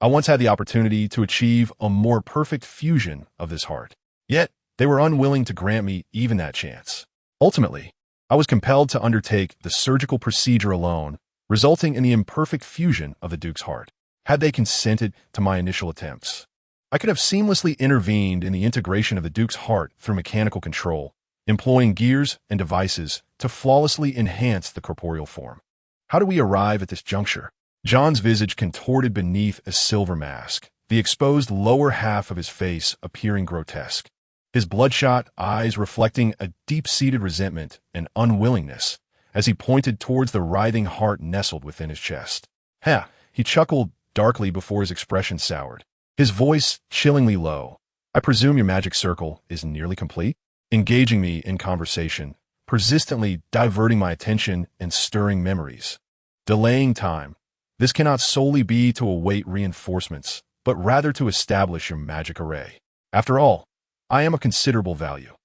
I once had the opportunity to achieve a more perfect fusion of this heart. Yet, they were unwilling to grant me even that chance. Ultimately, I was compelled to undertake the surgical procedure alone, resulting in the imperfect fusion of the Duke's heart. Had they consented to my initial attempts, I could have seamlessly intervened in the integration of the Duke's heart through mechanical control, employing gears and devices to flawlessly enhance the corporeal form. How do we arrive at this juncture? John's visage contorted beneath a silver mask, the exposed lower half of his face appearing grotesque, his bloodshot eyes reflecting a deep-seated resentment and unwillingness as he pointed towards the writhing heart nestled within his chest. Ha! He chuckled darkly before his expression soured, his voice chillingly low. I presume your magic circle is nearly complete? Engaging me in conversation, persistently diverting my attention and stirring memories. Delaying time. This cannot solely be to await reinforcements, but rather to establish your magic array. After all, I am of considerable value.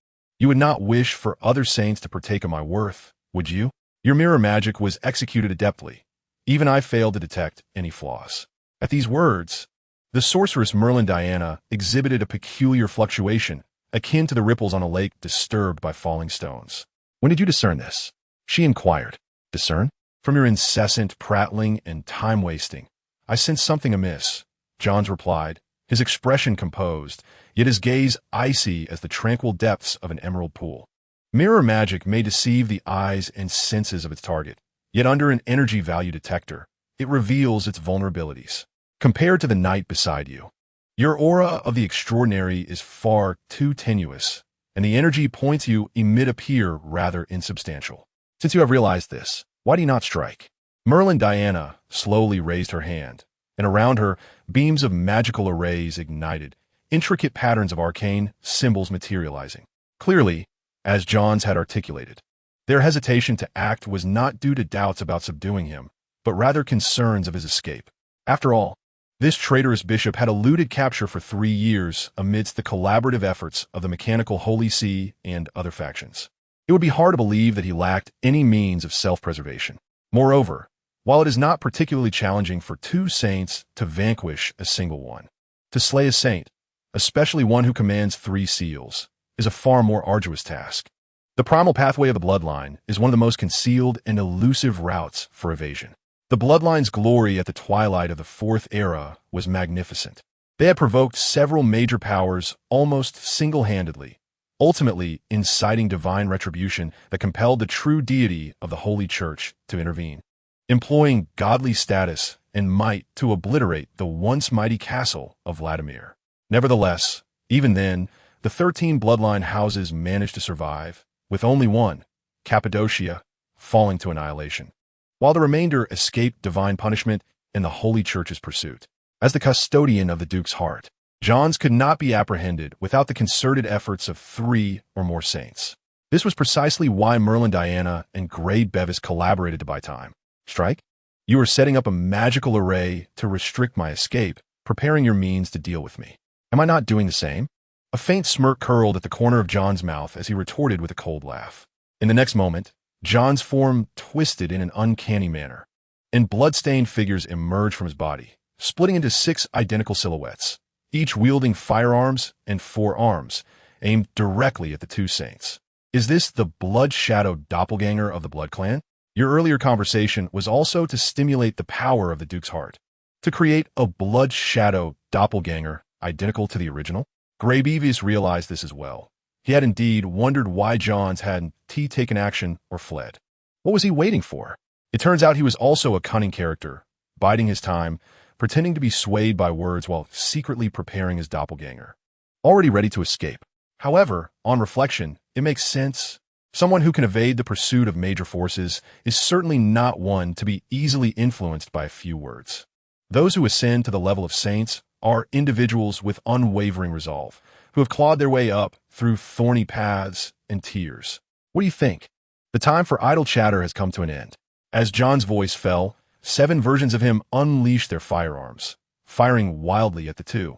You would not wish for other saints to partake of my worth, would you? Your mirror magic was executed adeptly. Even I failed to detect any flaws. At these words, the sorceress Merlin Diana exhibited a peculiar fluctuation, akin to the ripples on a lake disturbed by falling stones. When did you discern this? She inquired. Discern? From your incessant prattling and time-wasting. I sense something amiss, Johns replied, his expression composed, yet his gaze icy as the tranquil depths of an emerald pool. Mirror magic may deceive the eyes and senses of its target, yet under an energy value detector, it reveals its vulnerabilities. Compared to the night beside you, your aura of the extraordinary is far too tenuous, and the energy points you emit appear rather insubstantial. Since you have realized this, why do you not strike? Merlin Diana slowly raised her hand, and around her, beams of magical arrays ignited, intricate patterns of arcane symbols materializing. Clearly, as Johns had articulated, their hesitation to act was not due to doubts about subduing him, but rather concerns of his escape. After all, this traitorous bishop had eluded capture for 3 years amidst the collaborative efforts of the mechanical Holy See and other factions. It would be hard to believe that he lacked any means of self-preservation. Moreover, while it is not particularly challenging for 2 saints to vanquish a single one, to slay a saint, especially one who commands 3 seals, is a far more arduous task. The primal pathway of the bloodline is one of the most concealed and elusive routes for evasion. The bloodline's glory at the twilight of the 4th era was magnificent. They had provoked several major powers almost single-handedly, ultimately inciting divine retribution that compelled the true deity of the Holy Church to intervene, employing godly status and might to obliterate the once mighty castle of Vladimir. Nevertheless, even then, the 13 bloodline houses managed to survive, with only one, Cappadocia, falling to annihilation, while the remainder escaped divine punishment in the Holy Church's pursuit. As the custodian of the Duke's heart, Johns could not be apprehended without the concerted efforts of 3 or more saints. This was precisely why Merlin Diana and Grey Bevis collaborated to buy time. Strike? You are setting up a magical array to restrict my escape, preparing your means to deal with me. Am I not doing the same? A faint smirk curled at the corner of John's mouth as he retorted with a cold laugh. In the next moment, John's form twisted in an uncanny manner, and blood-stained figures emerged from his body, splitting into 6 identical silhouettes, each wielding firearms and 4 arms, aimed directly at the 2 saints. Is this the blood-shadowed doppelganger of the Blood Clan? Your earlier conversation was also to stimulate the power of the Duke's heart, to create a blood-shadow doppelganger identical to the original. Grey Bevis realized this as well. He had indeed wondered why Johns hadn't taken action or fled. What was he waiting for? It turns out he was also a cunning character, biding his time, pretending to be swayed by words while secretly preparing his doppelganger, already ready to escape. However, on reflection, it makes sense. Someone who can evade the pursuit of major forces is certainly not one to be easily influenced by a few words. Those who ascend to the level of saints are individuals with unwavering resolve, who have clawed their way up through thorny paths and tears. What do you think? The time for idle chatter has come to an end. As John's voice fell, 7 versions of him unleashed their firearms, firing wildly at the 2.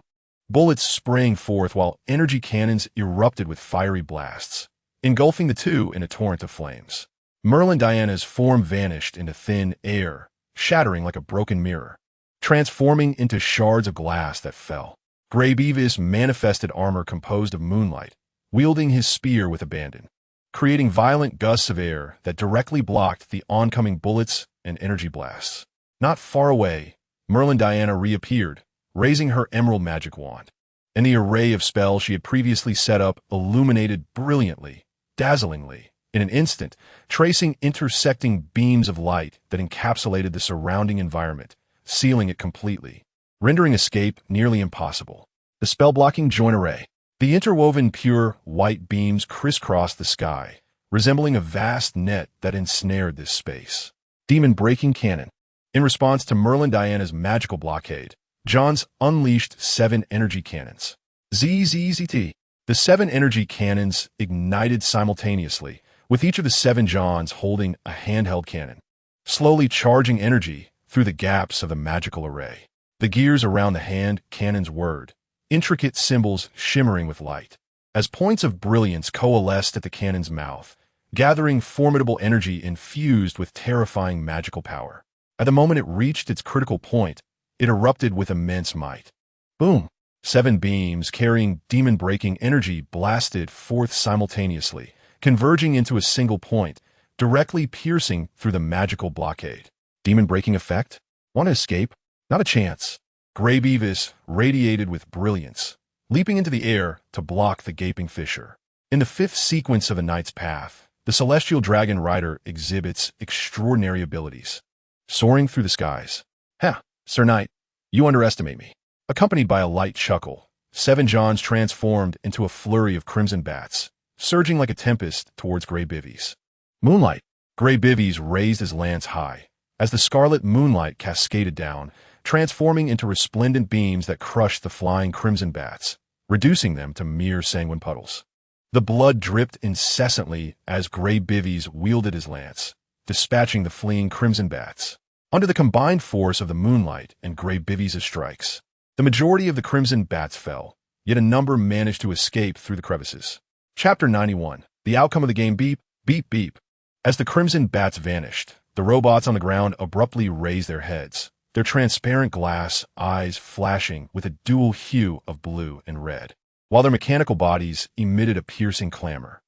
Bullets sprang forth while energy cannons erupted with fiery blasts. engulfing the two in a torrent of flames. Merlin Diana's form vanished into thin air, shattering like a broken mirror, transforming into shards of glass that fell. Grey Beavis manifested armor composed of moonlight, wielding his spear with abandon, creating violent gusts of air that directly blocked the oncoming bullets and energy blasts. Not far away, Merlin Diana reappeared, raising her emerald magic wand, and the array of spells she had previously set up illuminated brilliantly, dazzlingly, in an instant, tracing intersecting beams of light that encapsulated the surrounding environment, sealing it completely, rendering escape nearly impossible. The spell-blocking joint array. The interwoven pure white beams crisscrossed the sky, resembling a vast net that ensnared this space. Demon-breaking cannon. In response to Merlin Diana's magical blockade, Johns unleashed 7 energy cannons. ZZZT. The 7 energy cannons ignited simultaneously, with each of the 7 Johns holding a handheld cannon, slowly charging energy through the gaps of the magical array. The gears around the hand cannons whirred, intricate symbols shimmering with light, as points of brilliance coalesced at the cannon's mouth, gathering formidable energy infused with terrifying magical power. At the moment it reached its critical point, it erupted with immense might. Boom! 7 beams carrying demon-breaking energy blasted forth simultaneously, converging into a single point, directly piercing through the magical blockade. Demon-breaking effect? Want to escape? Not a chance. Grey Beavis radiated with brilliance, leaping into the air to block the gaping fissure. In the 5th sequence of a knight's path, the celestial dragon rider exhibits extraordinary abilities. Soaring through the skies. Ha, Sir Knight, you underestimate me. Accompanied by a light chuckle, 7 Johns transformed into a flurry of crimson bats, surging like a tempest towards Grey Beavis. Moonlight. Grey Beavis raised his lance high, as the scarlet moonlight cascaded down, transforming into resplendent beams that crushed the flying crimson bats, reducing them to mere sanguine puddles. The blood dripped incessantly as Grey Beavis wielded his lance, dispatching the fleeing crimson bats. Under the combined force of the moonlight and Grey Beavis' strikes, the majority of the crimson bats fell, yet a number managed to escape through the crevices. Chapter 91. The outcome of the game. Beep, beep, beep. As the crimson bats vanished, the robots on the ground abruptly raised their heads, their transparent glass eyes flashing with a dual hue of blue and red, while their mechanical bodies emitted a piercing clamor.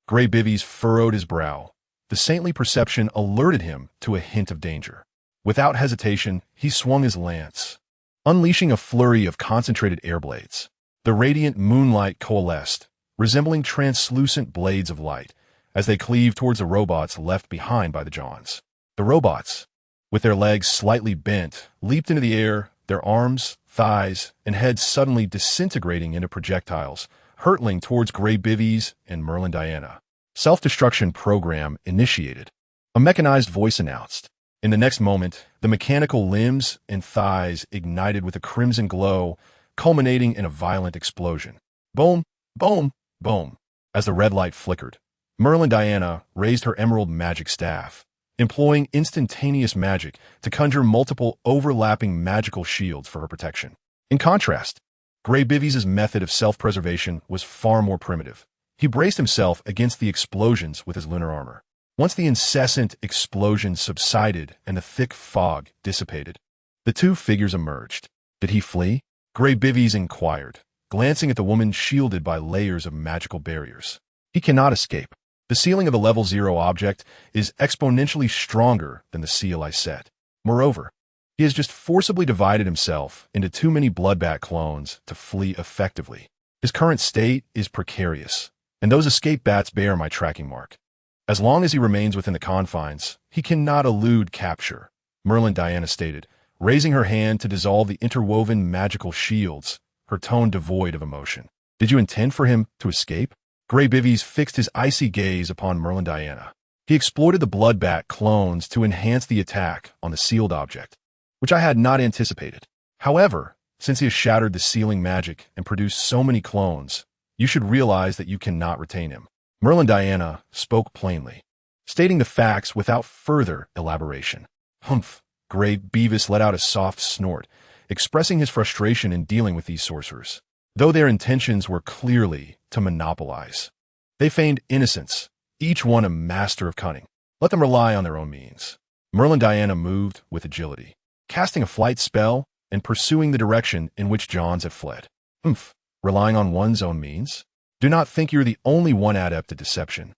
Grey Beavis furrowed his brow. The saintly perception alerted him to a hint of danger. Without hesitation, he swung his lance, unleashing a flurry of concentrated air blades. The radiant moonlight coalesced, resembling translucent blades of light, as they cleaved towards the robots left behind by the Johns. The robots, with their legs slightly bent, leaped into the air, their arms, thighs, and heads suddenly disintegrating into projectiles, hurtling towards Grey Beavis and Merlin Diana. Self-destruction program initiated. A mechanized voice announced. In the next moment, the mechanical limbs and thighs ignited with a crimson glow, culminating in a violent explosion. Boom, boom, boom. As the red light flickered, Merlin Diana raised her emerald magic staff, employing instantaneous magic to conjure multiple overlapping magical shields for her protection. In contrast, Grey Beavis' method of self-preservation was far more primitive. He braced himself against the explosions with his lunar armor. Once the incessant explosions subsided and the thick fog dissipated, the two figures emerged. Did he flee? Grey Beavis inquired, glancing at the woman shielded by layers of magical barriers. He cannot escape. The sealing of the level 0 object is exponentially stronger than the seal I set. Moreover, he has just forcibly divided himself into too many bloodbat clones to flee effectively. His current state is precarious, and those escape bats bear my tracking mark. As long as he remains within the confines, he cannot elude capture, Merlin Diana stated, raising her hand to dissolve the interwoven magical shields, her tone devoid of emotion. Did you intend for him to escape? Grey Beavis fixed his icy gaze upon Merlin Diana. He exploited the bloodbat clones to enhance the attack on the sealed object, which I had not anticipated. However, since he has shattered the sealing magic and produced so many clones, you should realize that you cannot retain him. Merlin Diana spoke plainly, stating the facts without further elaboration. Humph! Grey Beavis let out a soft snort, expressing his frustration in dealing with these sorcerers, though their intentions were clearly to monopolize. They feigned innocence, each one a master of cunning. Let them rely on their own means. Merlin Diana moved with agility, casting a flight spell and pursuing the direction in which Johns had fled. Relying on one's own means? Do not think you're the only one adept at deception.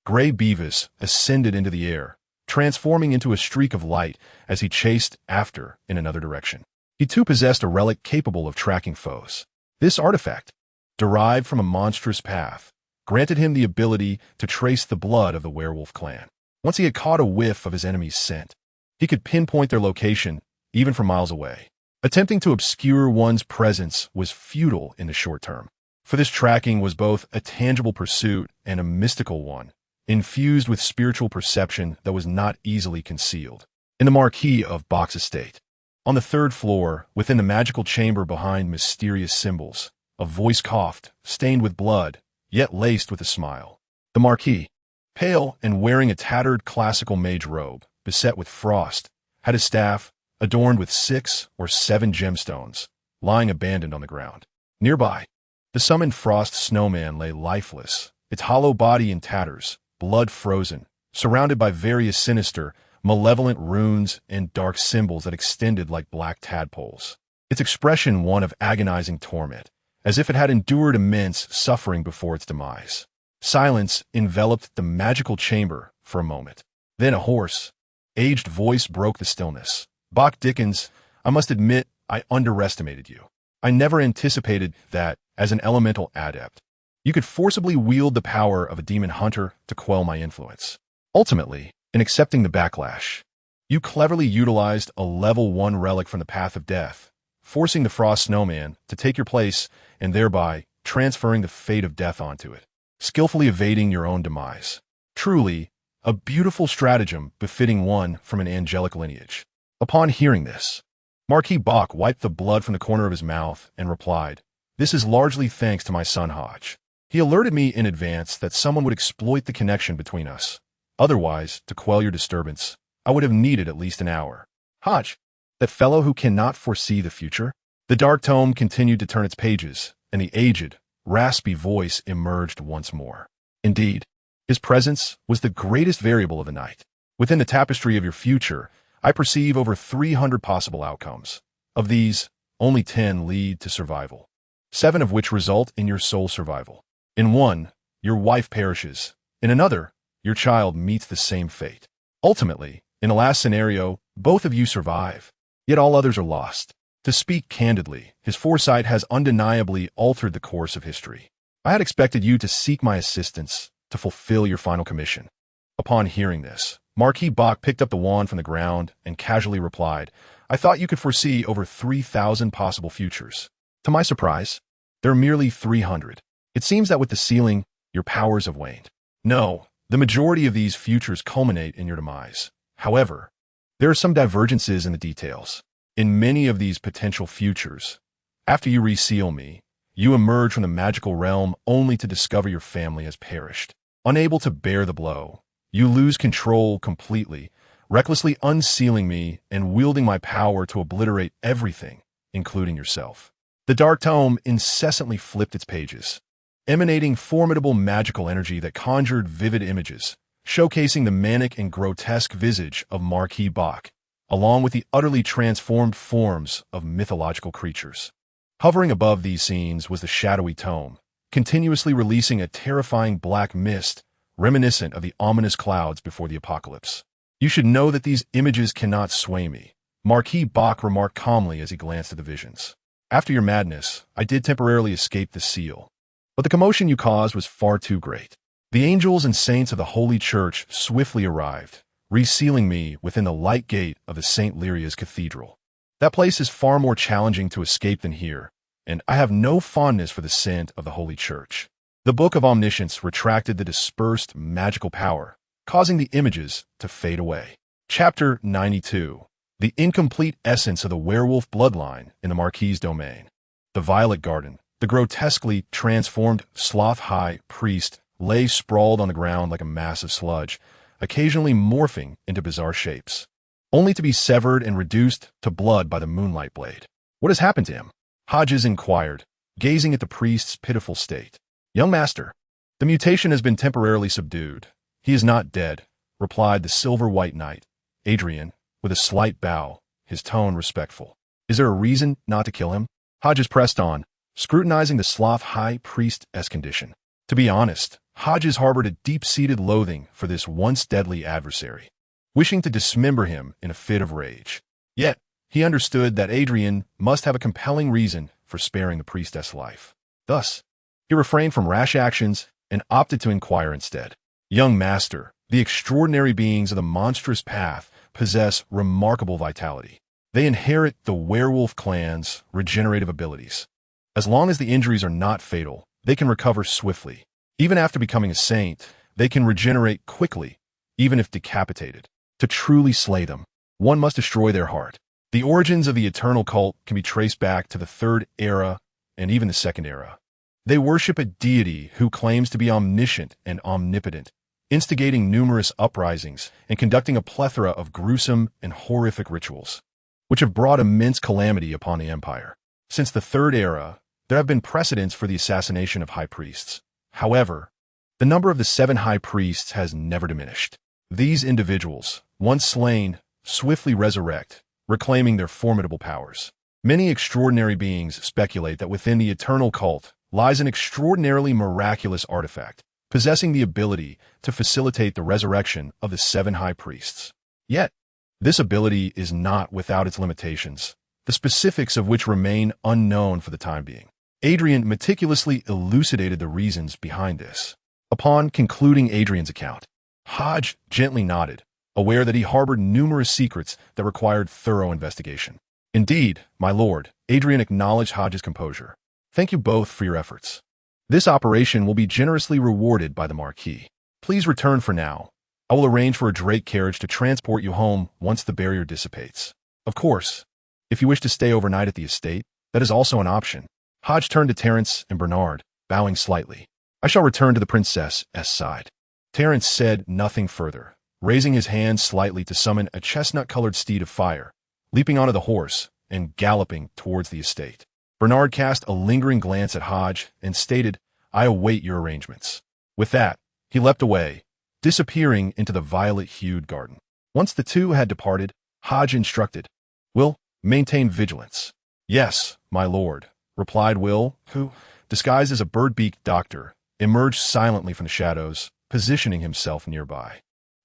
Gray Beavis ascended into the air, transforming into a streak of light as he chased after in another direction. He too possessed a relic capable of tracking foes. This artifact, derived from a monstrous path, granted him the ability to trace the blood of the werewolf clan. Once he had caught a whiff of his enemy's scent, he could pinpoint their location even from miles away. Attempting to obscure one's presence was futile in the short term, for this tracking was both a tangible pursuit and a mystical one, infused with spiritual perception that was not easily concealed. In the Marquis of Bach's estate, on the third floor, within the magical chamber behind mysterious symbols, a voice coughed, stained with blood, yet laced with a smile. The Marquis, pale and wearing a tattered classical mage robe, beset with frost, had his staff, adorned with 6 or 7 gemstones, lying abandoned on the ground. Nearby, the summoned frost snowman lay lifeless, its hollow body in tatters, blood frozen, surrounded by various sinister, malevolent runes and dark symbols that extended like black tadpoles. Its expression one of agonizing torment, as if it had endured immense suffering before its demise. Silence enveloped the magical chamber for a moment. Then a hoarse, aged voice broke the stillness. Bach Dickens, I must admit I underestimated you. I never anticipated that, as an elemental adept, you could forcibly wield the power of a demon hunter to quell my influence. Ultimately, in accepting the backlash, you cleverly utilized a level 1 relic from the Path of Death, forcing the Frost Snowman to take your place and thereby transferring the fate of death onto it, skillfully evading your own demise. Truly, a beautiful stratagem befitting one from an angelic lineage. Upon hearing this, Marquis Bach wiped the blood from the corner of his mouth and replied, "This is largely thanks to my son Hodge. He alerted me in advance that someone would exploit the connection between us. Otherwise, to quell your disturbance, I would have needed at least an hour." Hodge, that fellow who cannot foresee the future? The dark tome continued to turn its pages, and the aged, raspy voice emerged once more. Indeed, his presence was the greatest variable of the night. Within the tapestry of your future, I perceive over 300 possible outcomes. Of these, only 10 lead to survival, 7 of which result in your sole survival. In one, your wife perishes. In another, your child meets the same fate. Ultimately, in the last scenario, both of you survive, yet all others are lost. To speak candidly, his foresight has undeniably altered the course of history. I had expected you to seek my assistance to fulfill your final commission. Upon hearing this, Marquis Bach picked up the wand from the ground and casually replied, "I thought you could foresee over 3,000 possible futures. To my surprise, there are merely 300. It seems that with the ceiling, your powers have waned. No, the majority of these futures culminate in your demise. However, there are some divergences in the details. In many of these potential futures, after you reseal me, you emerge from the magical realm only to discover your family has perished. Unable to bear the blow, you lose control completely, recklessly unsealing me and wielding my power to obliterate everything, including yourself." The dark tome incessantly flipped its pages, emanating formidable magical energy that conjured vivid images, showcasing the manic and grotesque visage of Marquis Bach, along with the utterly transformed forms of mythological creatures. Hovering above these scenes was the shadowy tome, continuously releasing a terrifying black mist reminiscent of the ominous clouds before the apocalypse. "You should know that these images cannot sway me," Marquis Bach remarked calmly as he glanced at the visions. "After your madness, I did temporarily escape the seal, but the commotion you caused was far too great. The angels and saints of the Holy Church swiftly arrived, resealing me within the light gate of the St. Lyria's Cathedral. That place is far more challenging to escape than here, and I have no fondness for the scent of the Holy Church." The Book of Omniscience retracted the dispersed magical power, causing the images to fade away. Chapter 92. The incomplete essence of the werewolf bloodline in the Marquis' domain. The Violet Garden. The grotesquely transformed Sloth High Priest lay sprawled on the ground like a mass of sludge, occasionally morphing into bizarre shapes, only to be severed and reduced to blood by the moonlight blade. "What has happened to him?" Hodges inquired, gazing at the priest's pitiful state. "Young master, The mutation has been temporarily subdued. He is not dead, replied the silver-white knight, Adrian, with a slight bow, his tone respectful. Is there a reason not to kill him? Hodges pressed on, scrutinizing the Sloth high priestess condition. To be honest, Hodges harbored a deep-seated loathing for this once deadly adversary, wishing to dismember him in a fit of rage. Yet, he understood that Adrian must have a compelling reason for sparing the priestess' life. Thus, he refrained from rash actions and opted to inquire instead. Young master, the extraordinary beings of the monstrous path possess remarkable vitality. They inherit the werewolf clan's regenerative abilities. As long as the injuries are not fatal, they can recover swiftly. Even after becoming a saint, they can regenerate quickly, even if decapitated. To truly slay them, one must destroy their heart. The origins of the eternal cult can be traced back to the Third Era and even the Second Era. They worship a deity who claims to be omniscient and omnipotent, instigating numerous uprisings and conducting a plethora of gruesome and horrific rituals, which have brought immense calamity upon the empire. Since the Third Era, there have been precedents for the assassination of high priests. However, the number of the 7 high priests has never diminished. These individuals, once slain, swiftly resurrect, reclaiming their formidable powers. Many extraordinary beings speculate that within the eternal cult lies an extraordinarily miraculous artifact, possessing the ability to facilitate the resurrection of the 7 high priests. Yet, this ability is not without its limitations, the specifics of which remain unknown for the time being. Adrian meticulously elucidated the reasons behind this. Upon concluding Adrian's account, Hodge gently nodded, aware that he harbored numerous secrets that required thorough investigation. Indeed, my lord, Adrian acknowledged Hodge's composure. Thank you both for your efforts. This operation will be generously rewarded by the Marquis. Please return for now. I will arrange for a drake carriage to transport you home once the barrier dissipates. Of course, if you wish to stay overnight at the estate, that is also an option. Hodge turned to Terence and Bernard, bowing slightly. I shall return to the princess's side. Terence said nothing further, raising his hand slightly to summon a chestnut-colored steed of fire, leaping onto the horse and galloping towards the estate. Bernard cast a lingering glance at Hodge and stated, I await your arrangements. With that, he leapt away, disappearing into the violet-hued garden. Once the two had departed, Hodge instructed, Will, maintain vigilance. Yes, my lord, replied Will, who, disguised as a bird-beaked doctor, emerged silently from the shadows, positioning himself nearby.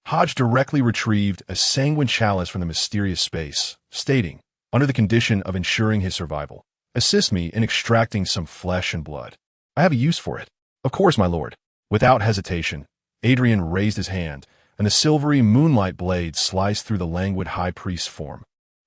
Hodge directly retrieved a sanguine chalice from the mysterious space, stating, under the condition of ensuring his survival, assist me in extracting some flesh and blood. I have a use for it. Of course, my lord. Without hesitation, Adrian raised his hand, and the silvery moonlight blade sliced through the languid high priest's form,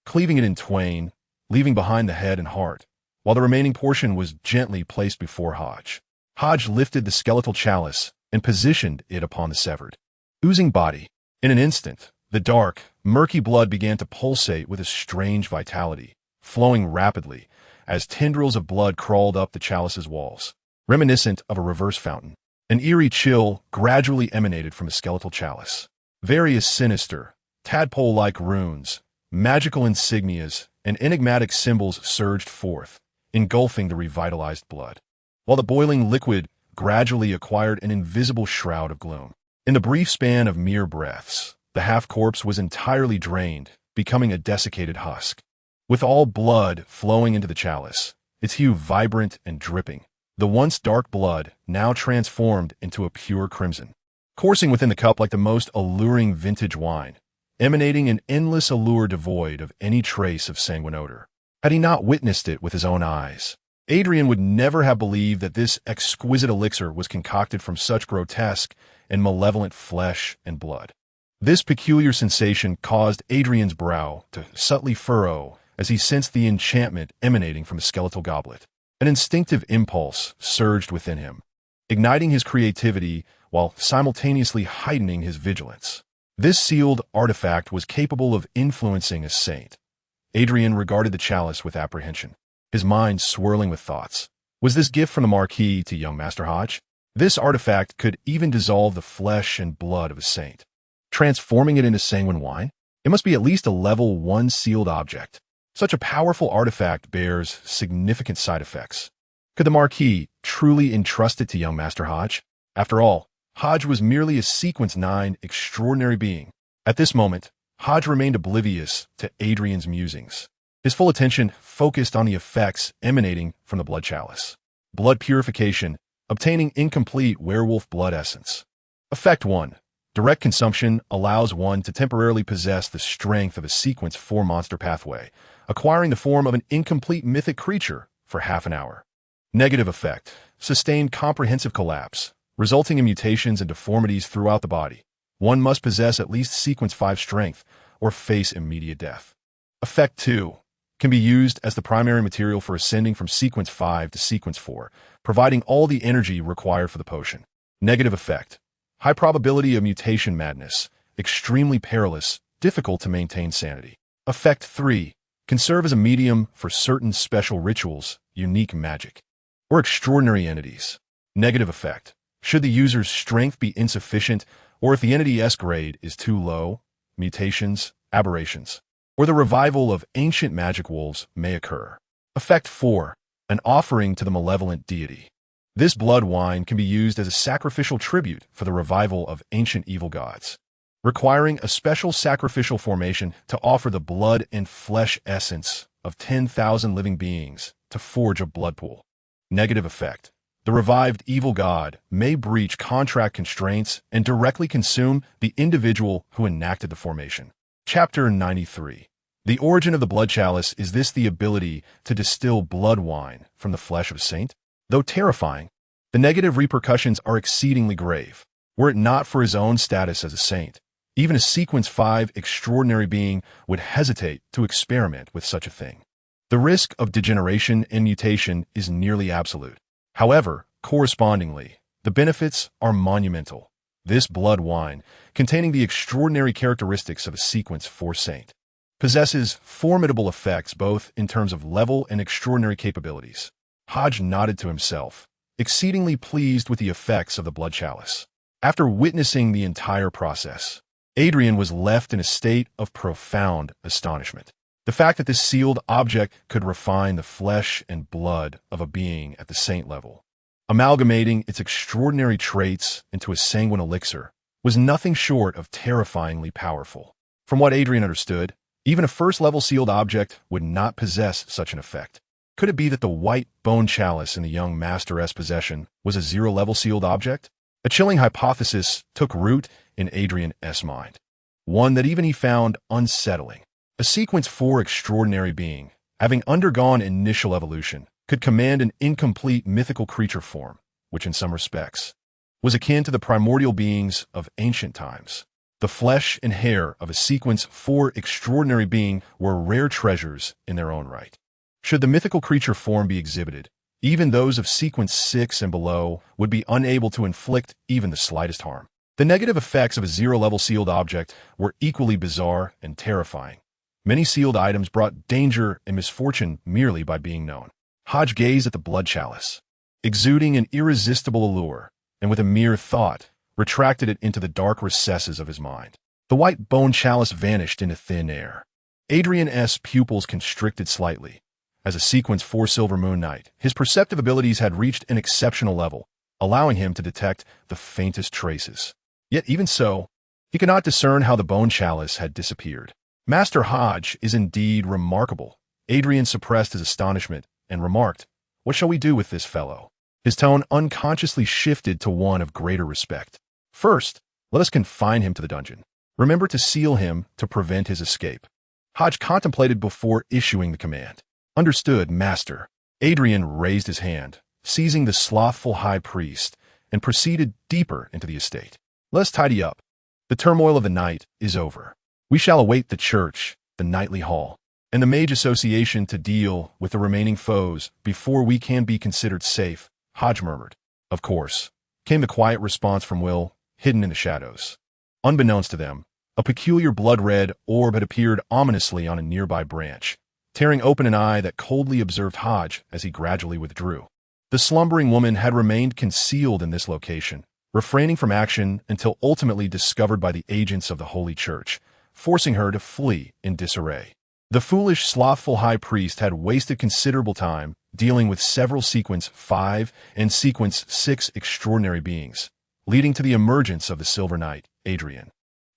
cleaving it in twain, leaving behind the head and heart, while the remaining portion was gently placed before Hodge. Hodge lifted the skeletal chalice and positioned it upon the severed, oozing body. In an instant, the dark, murky blood began to pulsate with a strange vitality, flowing rapidly as tendrils of blood crawled up the chalice's walls, reminiscent of a reverse fountain. An eerie chill gradually emanated from the skeletal chalice. Various sinister, tadpole-like runes, magical insignias, and enigmatic symbols surged forth, engulfing the revitalized blood, while the boiling liquid gradually acquired an invisible shroud of gloom. In the brief span of mere breaths, the half-corpse was entirely drained, becoming a desiccated husk. With all blood flowing into the chalice, its hue vibrant and dripping, the once dark blood now transformed into a pure crimson, coursing within the cup like the most alluring vintage wine, emanating an endless allure devoid of any trace of sanguine odor. Had he not witnessed it with his own eyes, Adrian would never have believed that this exquisite elixir was concocted from such grotesque and malevolent flesh and blood. This peculiar sensation caused Adrian's brow to subtly furrow as he sensed the enchantment emanating from the skeletal goblet. An instinctive impulse surged within him, igniting his creativity while simultaneously heightening his vigilance. This sealed artifact was capable of influencing a saint. Adrian regarded the chalice with apprehension, his mind swirling with thoughts. Was this gift from the Marquis to young Master Hodge? This artifact could even dissolve the flesh and blood of a saint, transforming it into sanguine wine. It must be at least a level 1 sealed object. Such a powerful artifact bears significant side effects. Could the Marquis truly entrust it to young Master Hodge? After all, Hodge was merely a Sequence 9 extraordinary being. At this moment, Hodge remained oblivious to Adrian's musings. His full attention focused on the effects emanating from the blood chalice. Blood purification, obtaining incomplete werewolf blood essence. Effect 1. Direct consumption allows one to temporarily possess the strength of a Sequence 4 monster pathway, acquiring the form of an incomplete mythic creature for half an hour. Negative effect. Sustained comprehensive collapse, resulting in mutations and deformities throughout the body. One must possess at least Sequence 5 strength or face immediate death. Effect 2. Can be used as the primary material for ascending from Sequence 5 to Sequence 4, providing all the energy required for the potion. Negative effect. High probability of mutation madness, extremely perilous, difficult to maintain sanity. Effect 3. Can serve as a medium for certain special rituals, unique magic, or extraordinary entities. Negative effect. Should the user's strength be insufficient, or if the entity S grade is too low, mutations, aberrations, or the revival of ancient magic wolves may occur. Effect 4. An offering to the malevolent deity. This blood wine can be used as a sacrificial tribute for the revival of ancient evil gods, requiring a special sacrificial formation to offer the blood and flesh essence of 10,000 living beings to forge a blood pool. Negative effect. The revived evil god may breach contract constraints and directly consume the individual who enacted the formation. Chapter 93. The origin of the blood chalice. Is this the ability to distill blood wine from the flesh of a saint? Though terrifying, the negative repercussions are exceedingly grave. Were it not for his own status as a saint, even a Sequence 5 extraordinary being would hesitate to experiment with such a thing. The risk of degeneration and mutation is nearly absolute. However, correspondingly, the benefits are monumental. This blood wine, containing the extraordinary characteristics of a Sequence 4 saint, possesses formidable effects both in terms of level and extraordinary capabilities. Hodge nodded to himself, exceedingly pleased with the effects of the blood chalice. After witnessing the entire process, Adrian was left in a state of profound astonishment. The fact that this sealed object could refine the flesh and blood of a being at the saint level, amalgamating its extraordinary traits into a sanguine elixir, was nothing short of terrifyingly powerful. From what Adrian understood, even a first-level sealed object would not possess such an effect. Could it be that the white bone chalice in the young Master's possession was a zero-level sealed object? A chilling hypothesis took root in Adrian's mind, one that even he found unsettling. A Sequence 4 extraordinary being, having undergone initial evolution, could command an incomplete mythical creature form, which in some respects was akin to the primordial beings of ancient times. The flesh and hair of a Sequence 4 extraordinary being were rare treasures in their own right. Should the mythical creature form be exhibited, even those of Sequence 6 and below would be unable to inflict even the slightest harm. The negative effects of a zero-level sealed object were equally bizarre and terrifying. Many sealed items brought danger and misfortune merely by being known. Hodge gazed at the blood chalice, exuding an irresistible allure, and with a mere thought, retracted it into the dark recesses of his mind. The white bone chalice vanished into thin air. Adrian's pupils constricted slightly. As a Sequence 4 Silver Moon Knight, his perceptive abilities had reached an exceptional level, allowing him to detect the faintest traces. Yet even so, he could not discern how the bone chalice had disappeared. Master Hodge is indeed remarkable. Adrian suppressed his astonishment and remarked, "What shall we do with this fellow?" His tone unconsciously shifted to one of greater respect. "First, let us confine him to the dungeon. Remember to seal him to prevent his escape." Hodge contemplated before issuing the command. "Understood, Master." Adrian raised his hand, seizing the slothful high priest, and proceeded deeper into the estate. "Let us tidy up. The turmoil of the night is over. We shall await the church, the nightly hall, and the mage association to deal with the remaining foes before we can be considered safe," Hodge murmured. "Of course," came the quiet response from Will, hidden in the shadows. Unbeknownst to them, a peculiar blood-red orb had appeared ominously on a nearby branch, tearing open an eye that coldly observed Hodge as he gradually withdrew. The slumbering woman had remained concealed in this location, refraining from action until ultimately discovered by the agents of the Holy Church, forcing her to flee in disarray. The foolish, slothful high priest had wasted considerable time dealing with several Sequence 5 and Sequence 6 extraordinary beings, leading to the emergence of the Silver Knight, Adrian,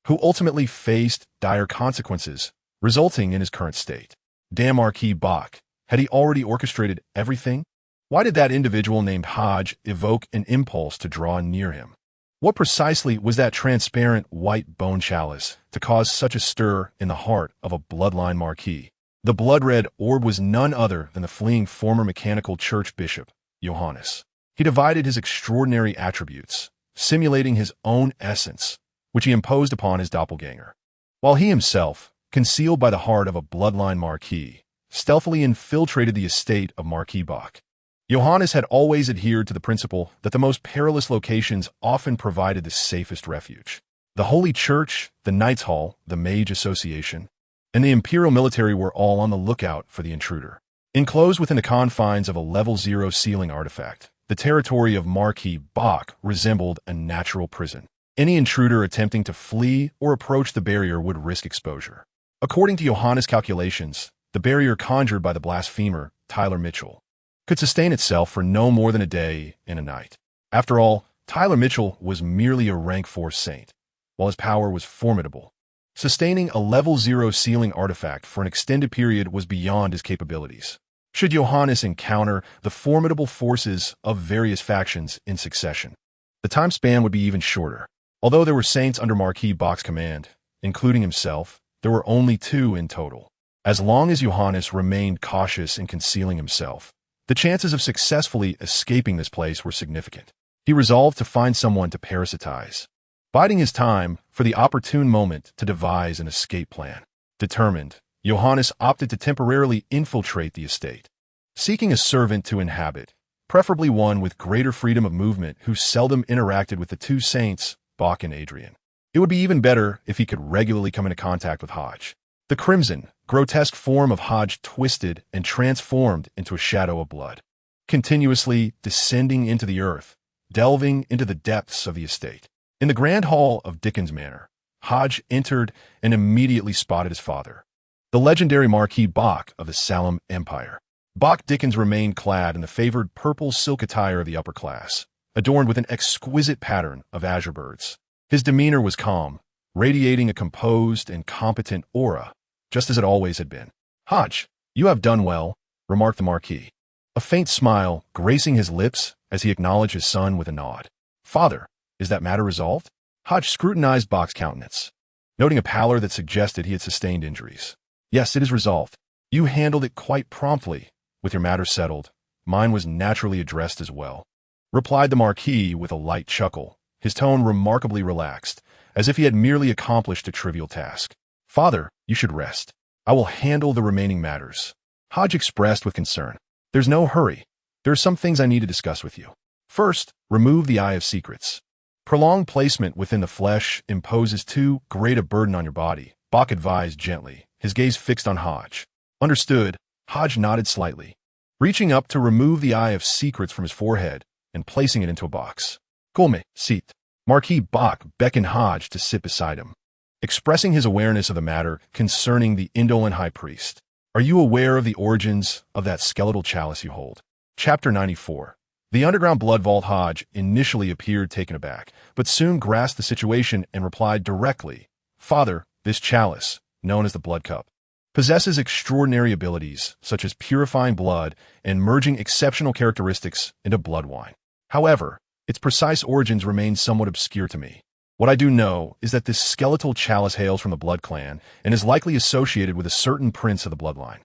who ultimately faced dire consequences, resulting in his current state. Damn Marquis Bach, had he already orchestrated everything? Why did that individual named Hodge evoke an impulse to draw near him? What precisely was that transparent white bone chalice to cause such a stir in the heart of a bloodline Marquis? The blood-red orb was none other than the fleeing former mechanical church bishop, Johannes. He divided his extraordinary attributes, simulating his own essence, which he imposed upon his doppelganger, while he himself, concealed by the heart of a bloodline Marquis, stealthily infiltrated the estate of Marquis Bach. Johannes had always adhered to the principle that the most perilous locations often provided the safest refuge. The Holy Church, the Knights' Hall, the Mage Association, and the Imperial military were all on the lookout for the intruder. Enclosed within the confines of a level 0 ceiling artifact, the territory of Marquis Bach resembled a natural prison. Any intruder attempting to flee or approach the barrier would risk exposure. According to Johannes' calculations, the barrier conjured by the blasphemer, Tyler Mitchell, could sustain itself for no more than a day and a night. After all, Tyler Mitchell was merely a rank 4 saint, while his power was formidable. Sustaining a level 0 ceiling artifact for an extended period was beyond his capabilities. Should Johannes encounter the formidable forces of various factions in succession, the time span would be even shorter. Although there were saints under Marquis Bach's command, including himself, there were only 2 in total. As long as Johannes remained cautious in concealing himself, the chances of successfully escaping this place were significant. He resolved to find someone to parasitize, biding his time for the opportune moment to devise an escape plan. Determined, Johannes opted to temporarily infiltrate the estate, seeking a servant to inhabit, preferably one with greater freedom of movement who seldom interacted with the 2 saints, Bach and Adrian. It would be even better if he could regularly come into contact with Hodge. The crimson, grotesque form of Hodge twisted and transformed into a shadow of blood, continuously descending into the earth, delving into the depths of the estate. In the grand hall of Dickens Manor, Hodge entered and immediately spotted his father, the legendary Marquis Bach of the Salem Empire. Bach Dickens remained clad in the favored purple silk attire of the upper class, adorned with an exquisite pattern of azure birds. His demeanor was calm, radiating a composed and competent aura, just as it always had been. "Hodge, you have done well," remarked the Marquis, a faint smile gracing his lips as he acknowledged his son with a nod. "Father, is that matter resolved?" Hodge scrutinized Bach's countenance, noting a pallor that suggested he had sustained injuries. "Yes, it is resolved. You handled it quite promptly. With your matter settled, mine was naturally addressed as well," replied the Marquis with a light chuckle, his tone remarkably relaxed, as if he had merely accomplished a trivial task. "Father, you should rest. I will handle the remaining matters," Hodge expressed with concern. "There's no hurry. There are some things I need to discuss with you. First, remove the Eye of Secrets. Prolonged placement within the flesh imposes too great a burden on your body," Bach advised gently, his gaze fixed on Hodge. "Understood." Hodge nodded slightly, reaching up to remove the Eye of Secrets from his forehead and placing it into a box. "Come, sit." Marquis Bach beckoned Hodge to sit beside him, expressing his awareness of the matter concerning the indolent high priest. "Are you aware of the origins of that skeletal chalice you hold?" Chapter 94. The underground blood vault. Hodge initially appeared taken aback, but soon grasped the situation and replied directly, "Father, this chalice, known as the blood cup, possesses extraordinary abilities such as purifying blood and merging exceptional characteristics into blood wine. However, its precise origins remain somewhat obscure to me. What I do know is that this skeletal chalice hails from the Blood Clan and is likely associated with a certain prince of the bloodline."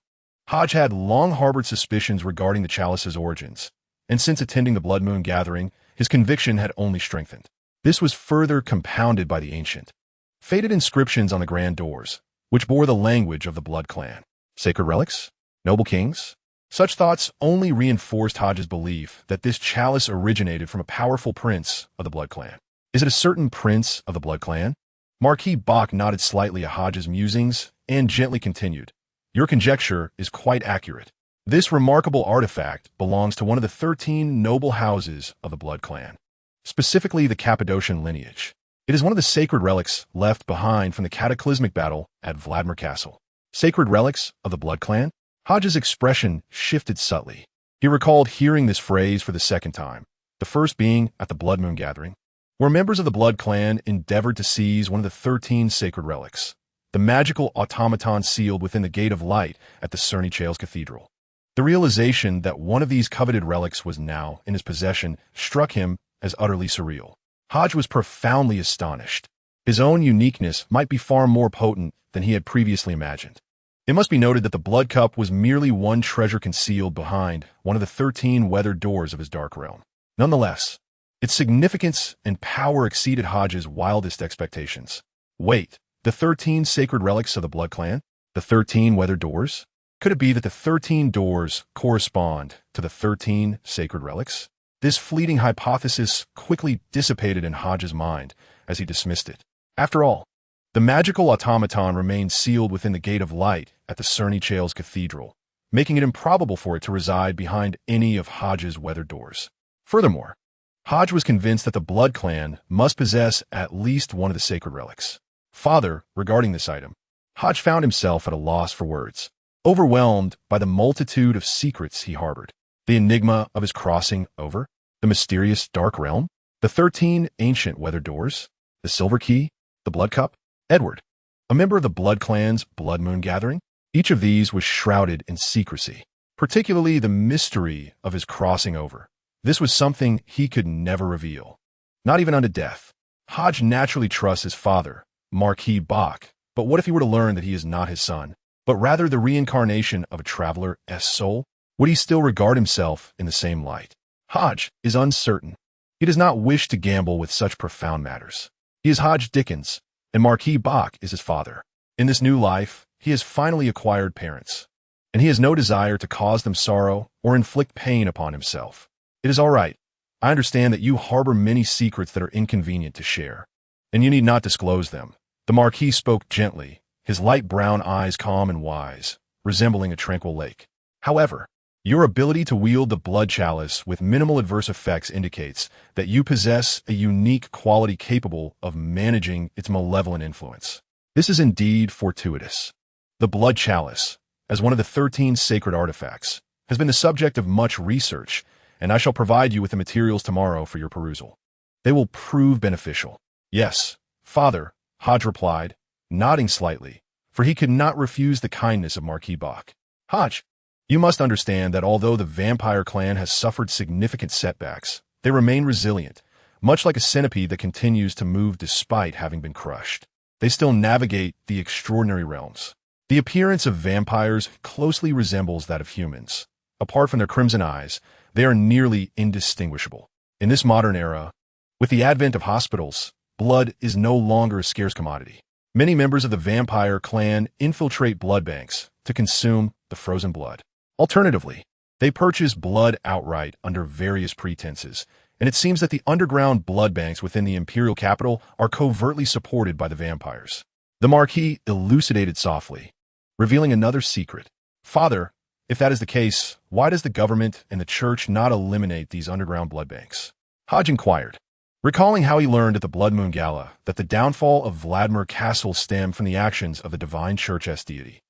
Hodge had long harbored suspicions regarding the chalice's origins, and since attending the Blood Moon gathering, his conviction had only strengthened. This was further compounded by the ancient, faded inscriptions on the grand doors, which bore the language of the Blood Clan. Sacred relics? Noble kings? Such thoughts only reinforced Hodge's belief that this chalice originated from a powerful prince of the Blood Clan. "Is it a certain prince of the Blood Clan?" Marquis Bach nodded slightly at Hodge's musings and gently continued, "Your conjecture is quite accurate. This remarkable artifact belongs to one of the 13 noble houses of the Blood Clan, specifically the Cappadocian lineage. It is one of the sacred relics left behind from the cataclysmic battle at Vladimir Castle." "Sacred relics of the Blood Clan?" Hodge's expression shifted subtly. He recalled hearing this phrase for the second time, the first being at the Blood Moon gathering. where members of the Blood Clan endeavored to seize one of the 13 sacred relics, the magical automaton sealed within the Gate of Light at the Cerniciales Cathedral. The realization that one of these coveted relics was now in his possession struck him as utterly surreal. Hodge was profoundly astonished. His own uniqueness might be far more potent than he had previously imagined. It must be noted that the Blood Cup was merely one treasure concealed behind one of the 13 weathered doors of his dark realm. Nonetheless, its significance and power exceeded Hodge's wildest expectations. Wait, the 13 sacred relics of the Blood Clan? The 13 weathered doors? Could it be that the 13 doors correspond to the 13 sacred relics? This fleeting hypothesis quickly dissipated in Hodge's mind as he dismissed it. After all, the magical automaton remained sealed within the Gate of Light at the Cerniciales Cathedral, making it improbable for it to reside behind any of Hodge's weathered doors. Furthermore, Hodge was convinced that the Blood Clan must possess at least one of the sacred relics. Further, regarding this item, Hodge found himself at a loss for words, overwhelmed by the multitude of secrets he harbored. The enigma of his crossing over, the mysterious dark realm, the 13 ancient weathered doors, the silver key, the Blood Cup, Edward, a member of the Blood Clan's Blood Moon Gathering. Each of these was shrouded in secrecy, particularly the mystery of his crossing over. This was something he could never reveal, not even unto death. Hodge naturally trusts his father, Marquis Bach, but what if he were to learn that he is not his son, but rather the reincarnation of a traveler's soul? Would he still regard himself in the same light? Hodge is uncertain. He does not wish to gamble with such profound matters. He is Hodge Dickens, and Marquis Bach is his father. In this new life, he has finally acquired parents, and he has no desire to cause them sorrow or inflict pain upon himself. It is all right. I understand that you harbor many secrets that are inconvenient to share, and you need not disclose them. The Marquis spoke gently, his light brown eyes calm and wise, resembling a tranquil lake. However, your ability to wield the blood chalice with minimal adverse effects indicates that you possess a unique quality capable of managing its malevolent influence. This is indeed fortuitous. The blood chalice, as one of the 13 sacred artifacts, has been the subject of much research, and I shall provide you with the materials tomorrow for your perusal. They will prove beneficial. Yes, Father, Hodge replied, nodding slightly, for he could not refuse the kindness of Marquis Bach. Hodge, you must understand that although the vampire clan has suffered significant setbacks, they remain resilient, much like a centipede that continues to move despite having been crushed. They still navigate the extraordinary realms. The appearance of vampires closely resembles that of humans. Apart from their crimson eyes, they are nearly indistinguishable. In this modern era, with the advent of hospitals, blood is no longer a scarce commodity. Many members of the vampire clan infiltrate blood banks to consume the frozen blood. Alternatively, they purchase blood outright under various pretenses, and it seems that the underground blood banks within the imperial capital are covertly supported by the vampires. The Marquis elucidated softly, revealing another secret. Father, if that is the case, why does the government and the church not eliminate these underground blood banks? Hodge inquired, recalling how he learned at the Blood Moon Gala that the downfall of Vladimir Castle stemmed from the actions of the Divine Church as deity,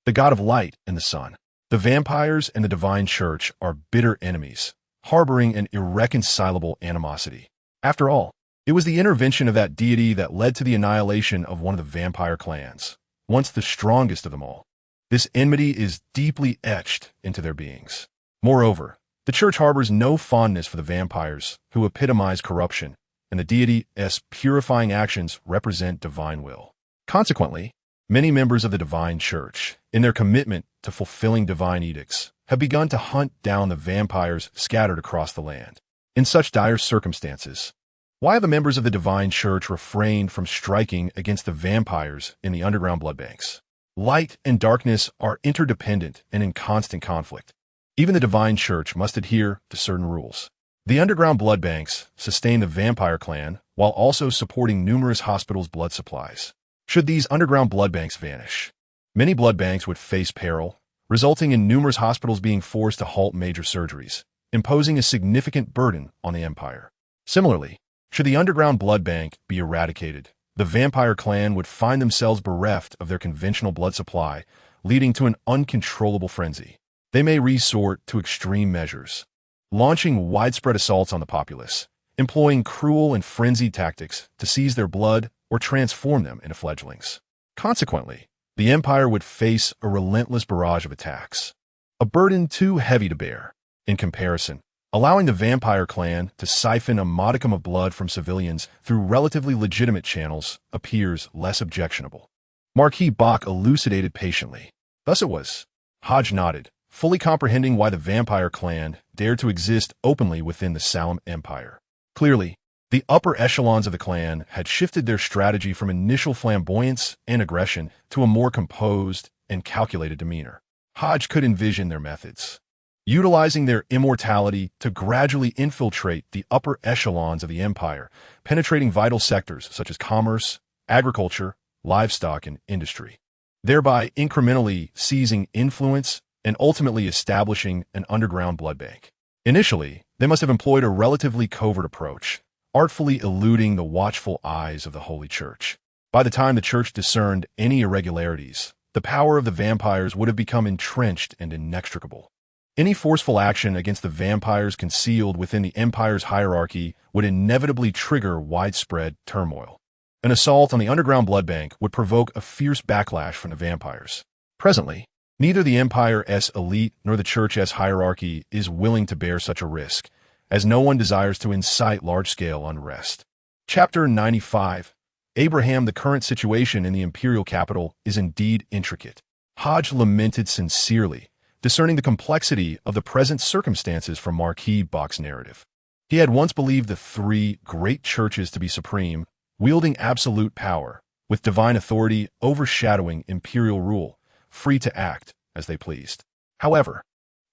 the god of light and the sun. The vampires and the Divine Church are bitter enemies, harboring an irreconcilable animosity. After all, it was the intervention of that deity that led to the annihilation of one of the vampire clans, once the strongest of them all. This enmity is deeply etched into their beings. Moreover, the church harbors no fondness for the vampires, who epitomize corruption, and the deity's purifying actions represent divine will. Consequently, many members of the Divine Church, in their commitment to fulfilling divine edicts, have begun to hunt down the vampires scattered across the land. In such dire circumstances, why have the members of the Divine Church refrained from striking against the vampires in the underground blood banks? Light and darkness are interdependent and in constant conflict. Even the Divine Church must adhere to certain rules. The underground blood banks sustain the vampire clan while also supporting numerous hospitals' blood supplies. Should these underground blood banks vanish, many blood banks would face peril, resulting in numerous hospitals being forced to halt major surgeries, imposing a significant burden on the empire. Similarly, should the underground blood bank be eradicated, the vampire clan would find themselves bereft of their conventional blood supply, leading to an uncontrollable frenzy. They may resort to extreme measures, launching widespread assaults on the populace, employing cruel and frenzied tactics to seize their blood or transform them into fledglings. Consequently, the Empire would face a relentless barrage of attacks, a burden too heavy to bear. In comparison, allowing the vampire clan to siphon a modicum of blood from civilians through relatively legitimate channels appears less objectionable. Marquis Bach elucidated patiently. Thus it was. Hodge nodded, fully comprehending why the vampire clan dared to exist openly within the Salem Empire. Clearly, the upper echelons of the clan had shifted their strategy from initial flamboyance and aggression to a more composed and calculated demeanor. Hodge could envision their methods, utilizing their immortality to gradually infiltrate the upper echelons of the empire, penetrating vital sectors such as commerce, agriculture, livestock, and industry, thereby incrementally seizing influence and ultimately establishing an underground blood bank. Initially, they must have employed a relatively covert approach, artfully eluding the watchful eyes of the Holy Church. By the time the Church discerned any irregularities, the power of the vampires would have become entrenched and inextricable. Any forceful action against the vampires concealed within the Empire's hierarchy would inevitably trigger widespread turmoil. An assault on the underground blood bank would provoke a fierce backlash from the vampires. Presently, neither the Empire's elite nor the Church's hierarchy is willing to bear such a risk, as no one desires to incite large-scale unrest. Chapter 95. Abraham, the current situation in the imperial capital is indeed intricate. Hodge lamented sincerely, discerning the complexity of the present circumstances from Marquis Bach's narrative. He had once believed the three great churches to be supreme, wielding absolute power, with divine authority overshadowing imperial rule, free to act as they pleased. However,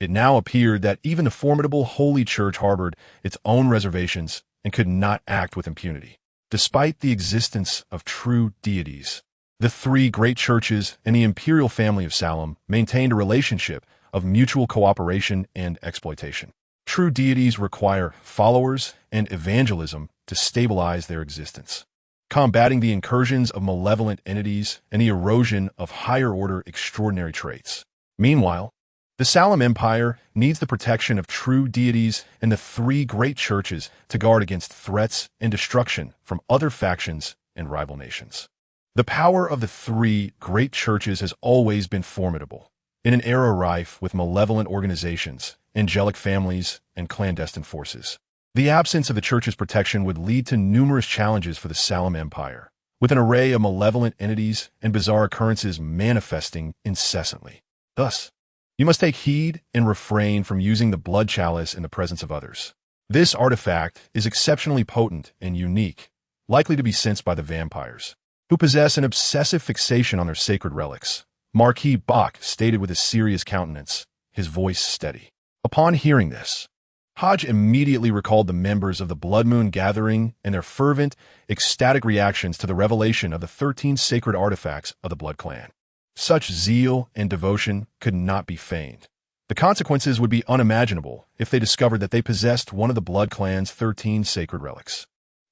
it now appeared that even the formidable Holy Church harbored its own reservations and could not act with impunity. Despite the existence of true deities, the three great churches and the imperial family of Salem maintained a relationship of mutual cooperation and exploitation. True deities require followers and evangelism to stabilize their existence, combating the incursions of malevolent entities and the erosion of higher-order extraordinary traits. Meanwhile, the Salem Empire needs the protection of true deities and the three great churches to guard against threats and destruction from other factions and rival nations. The power of the three great churches has always been formidable, in an era rife with malevolent organizations, angelic families, and clandestine forces. The absence of the church's protection would lead to numerous challenges for the Salem Empire, with an array of malevolent entities and bizarre occurrences manifesting incessantly. Thus, you must take heed and refrain from using the blood chalice in the presence of others. This artifact is exceptionally potent and unique, likely to be sensed by the vampires, who possess an obsessive fixation on their sacred relics. Marquis Bach stated with a serious countenance, his voice steady. Upon hearing this, Hodge immediately recalled the members of the Blood Moon Gathering and their fervent, ecstatic reactions to the revelation of the 13 sacred artifacts of the Blood Clan. Such zeal and devotion could not be feigned. The consequences would be unimaginable if they discovered that they possessed one of the Blood Clan's 13 sacred relics.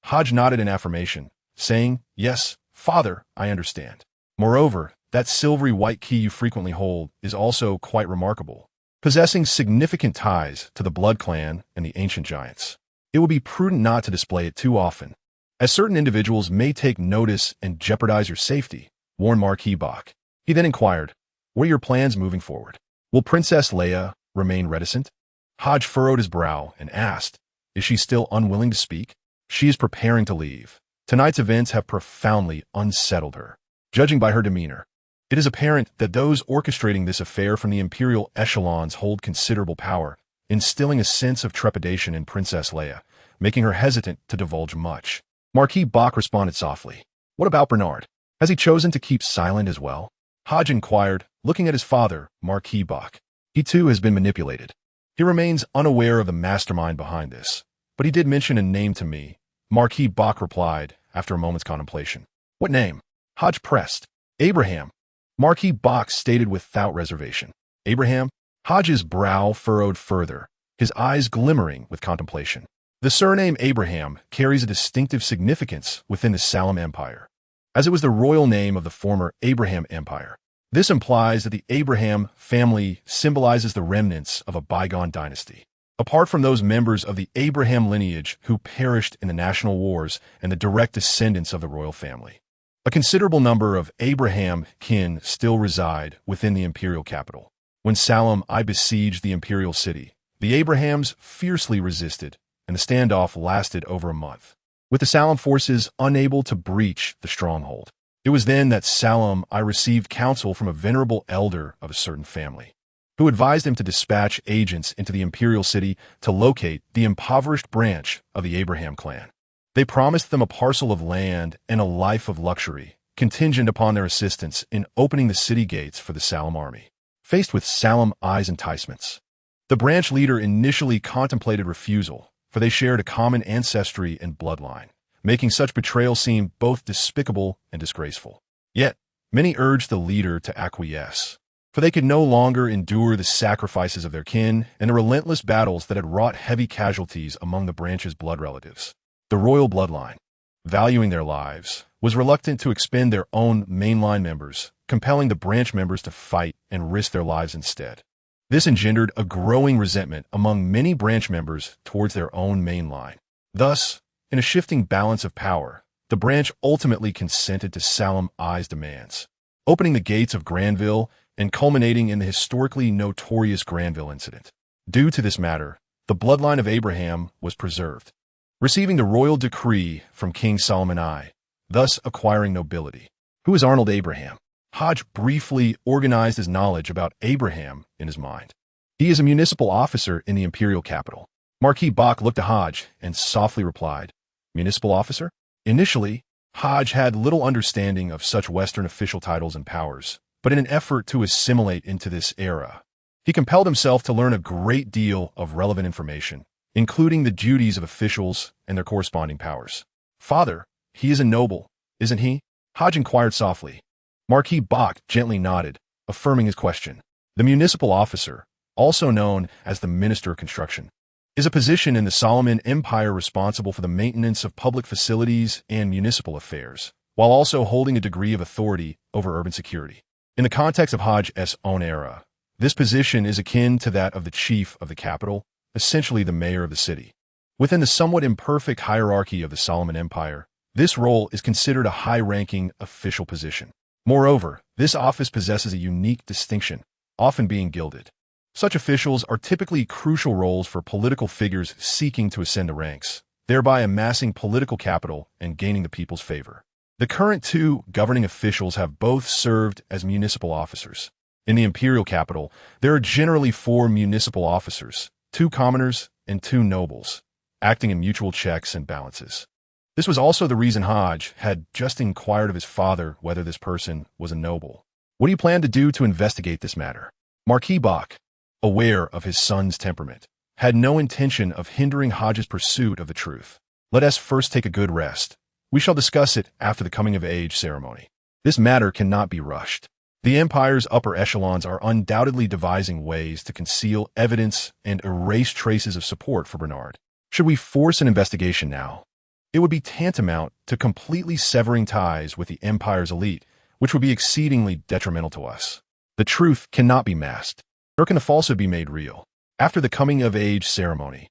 Hodge nodded in affirmation, saying, "Yes, Father, I understand. Moreover, that silvery white key you frequently hold is also quite remarkable, possessing significant ties to the Blood Clan and the ancient giants. It would be prudent not to display it too often, as certain individuals may take notice and jeopardize your safety," warned Marquis Bach. He then inquired, "What are your plans moving forward? Will Princess Leia remain reticent?" Hodge furrowed his brow and asked, "Is she still unwilling to speak?" "She is preparing to leave. Tonight's events have profoundly unsettled her. Judging by her demeanor, it is apparent that those orchestrating this affair from the imperial echelons hold considerable power, instilling a sense of trepidation in Princess Leia, making her hesitant to divulge much." Marquis Bach responded softly, "What about Bernard? Has he chosen to keep silent as well?" Hodge inquired, looking at his father, Marquis Bach. "He too has been manipulated. He remains unaware of the mastermind behind this, but he did mention a name to me," Marquis Bach replied after a moment's contemplation. "What name?" Hodge pressed. "Abraham," Marquis Bach stated without reservation. "Abraham?" Hodge's brow furrowed further, his eyes glimmering with contemplation. The surname Abraham carries a distinctive significance within the Salem Empire, as it was the royal name of the former Abraham Empire. This implies that the Abraham family symbolizes the remnants of a bygone dynasty. Apart from those members of the Abraham lineage who perished in the national wars and the direct descendants of the royal family, a considerable number of Abraham kin still reside within the imperial capital. When Salam I besieged the imperial city, the Abrahams fiercely resisted, and the standoff lasted over a month, with the Salam forces unable to breach the stronghold. It was then that Salam I received counsel from a venerable elder of a certain family, who advised him to dispatch agents into the imperial city to locate the impoverished branch of the Abraham clan. They promised them a parcel of land and a life of luxury, contingent upon their assistance in opening the city gates for the Salam army. Faced with Salam I's enticements, the branch leader initially contemplated refusal, for they shared a common ancestry and bloodline, making such betrayal seem both despicable and disgraceful. Yet, many urged the leader to acquiesce, for they could no longer endure the sacrifices of their kin and the relentless battles that had wrought heavy casualties among the branch's blood relatives. The royal bloodline, valuing their lives, was reluctant to expend their own mainline members, compelling the branch members to fight and risk their lives instead. This engendered a growing resentment among many branch members towards their own mainline. Thus, in a shifting balance of power, the branch ultimately consented to Salam I's demands, opening the gates of Granville and culminating in the historically notorious Granville incident. Due to this matter, the bloodline of Abraham was preserved, receiving the royal decree from King Solomon I, thus acquiring nobility. Who is Arnold Abraham? Hodge briefly organized his knowledge about Abraham in his mind. He is a municipal officer in the imperial capital. Marquis Bach looked at Hodge and softly replied, "Municipal officer?" Initially, Hodge had little understanding of such Western official titles and powers, but in an effort to assimilate into this era, he compelled himself to learn a great deal of relevant information, including the duties of officials and their corresponding powers. "Father, he is a noble, isn't he?" Hodge inquired softly. Marquis Bach gently nodded, affirming his question. The municipal officer, also known as the Minister of Construction, is a position in the Solomon Empire responsible for the maintenance of public facilities and municipal affairs, while also holding a degree of authority over urban security. In the context of Hodge's own era, this position is akin to that of the chief of the capital, essentially the mayor of the city. Within the somewhat imperfect hierarchy of the Solomon Empire, this role is considered a high-ranking official position. Moreover, this office possesses a unique distinction, often being gilded. Such officials are typically crucial roles for political figures seeking to ascend the ranks, thereby amassing political capital and gaining the people's favor. The current two governing officials have both served as municipal officers. In the imperial capital, there are generally 4 municipal officers, 2 commoners and 2 nobles, acting in mutual checks and balances. This was also the reason Hodge had just inquired of his father whether this person was a noble. "What do you plan to do to investigate this matter?" Marquis Bach, aware of his son's temperament, had no intention of hindering Hodge's pursuit of the truth. "Let us first take a good rest. We shall discuss it after the coming-of-age ceremony. This matter cannot be rushed. The Empire's upper echelons are undoubtedly devising ways to conceal evidence and erase traces of support for Bernard. Should we force an investigation now, it would be tantamount to completely severing ties with the Empire's elite, which would be exceedingly detrimental to us. The truth cannot be masked, nor can the falsehood be made real. After the coming-of-age ceremony,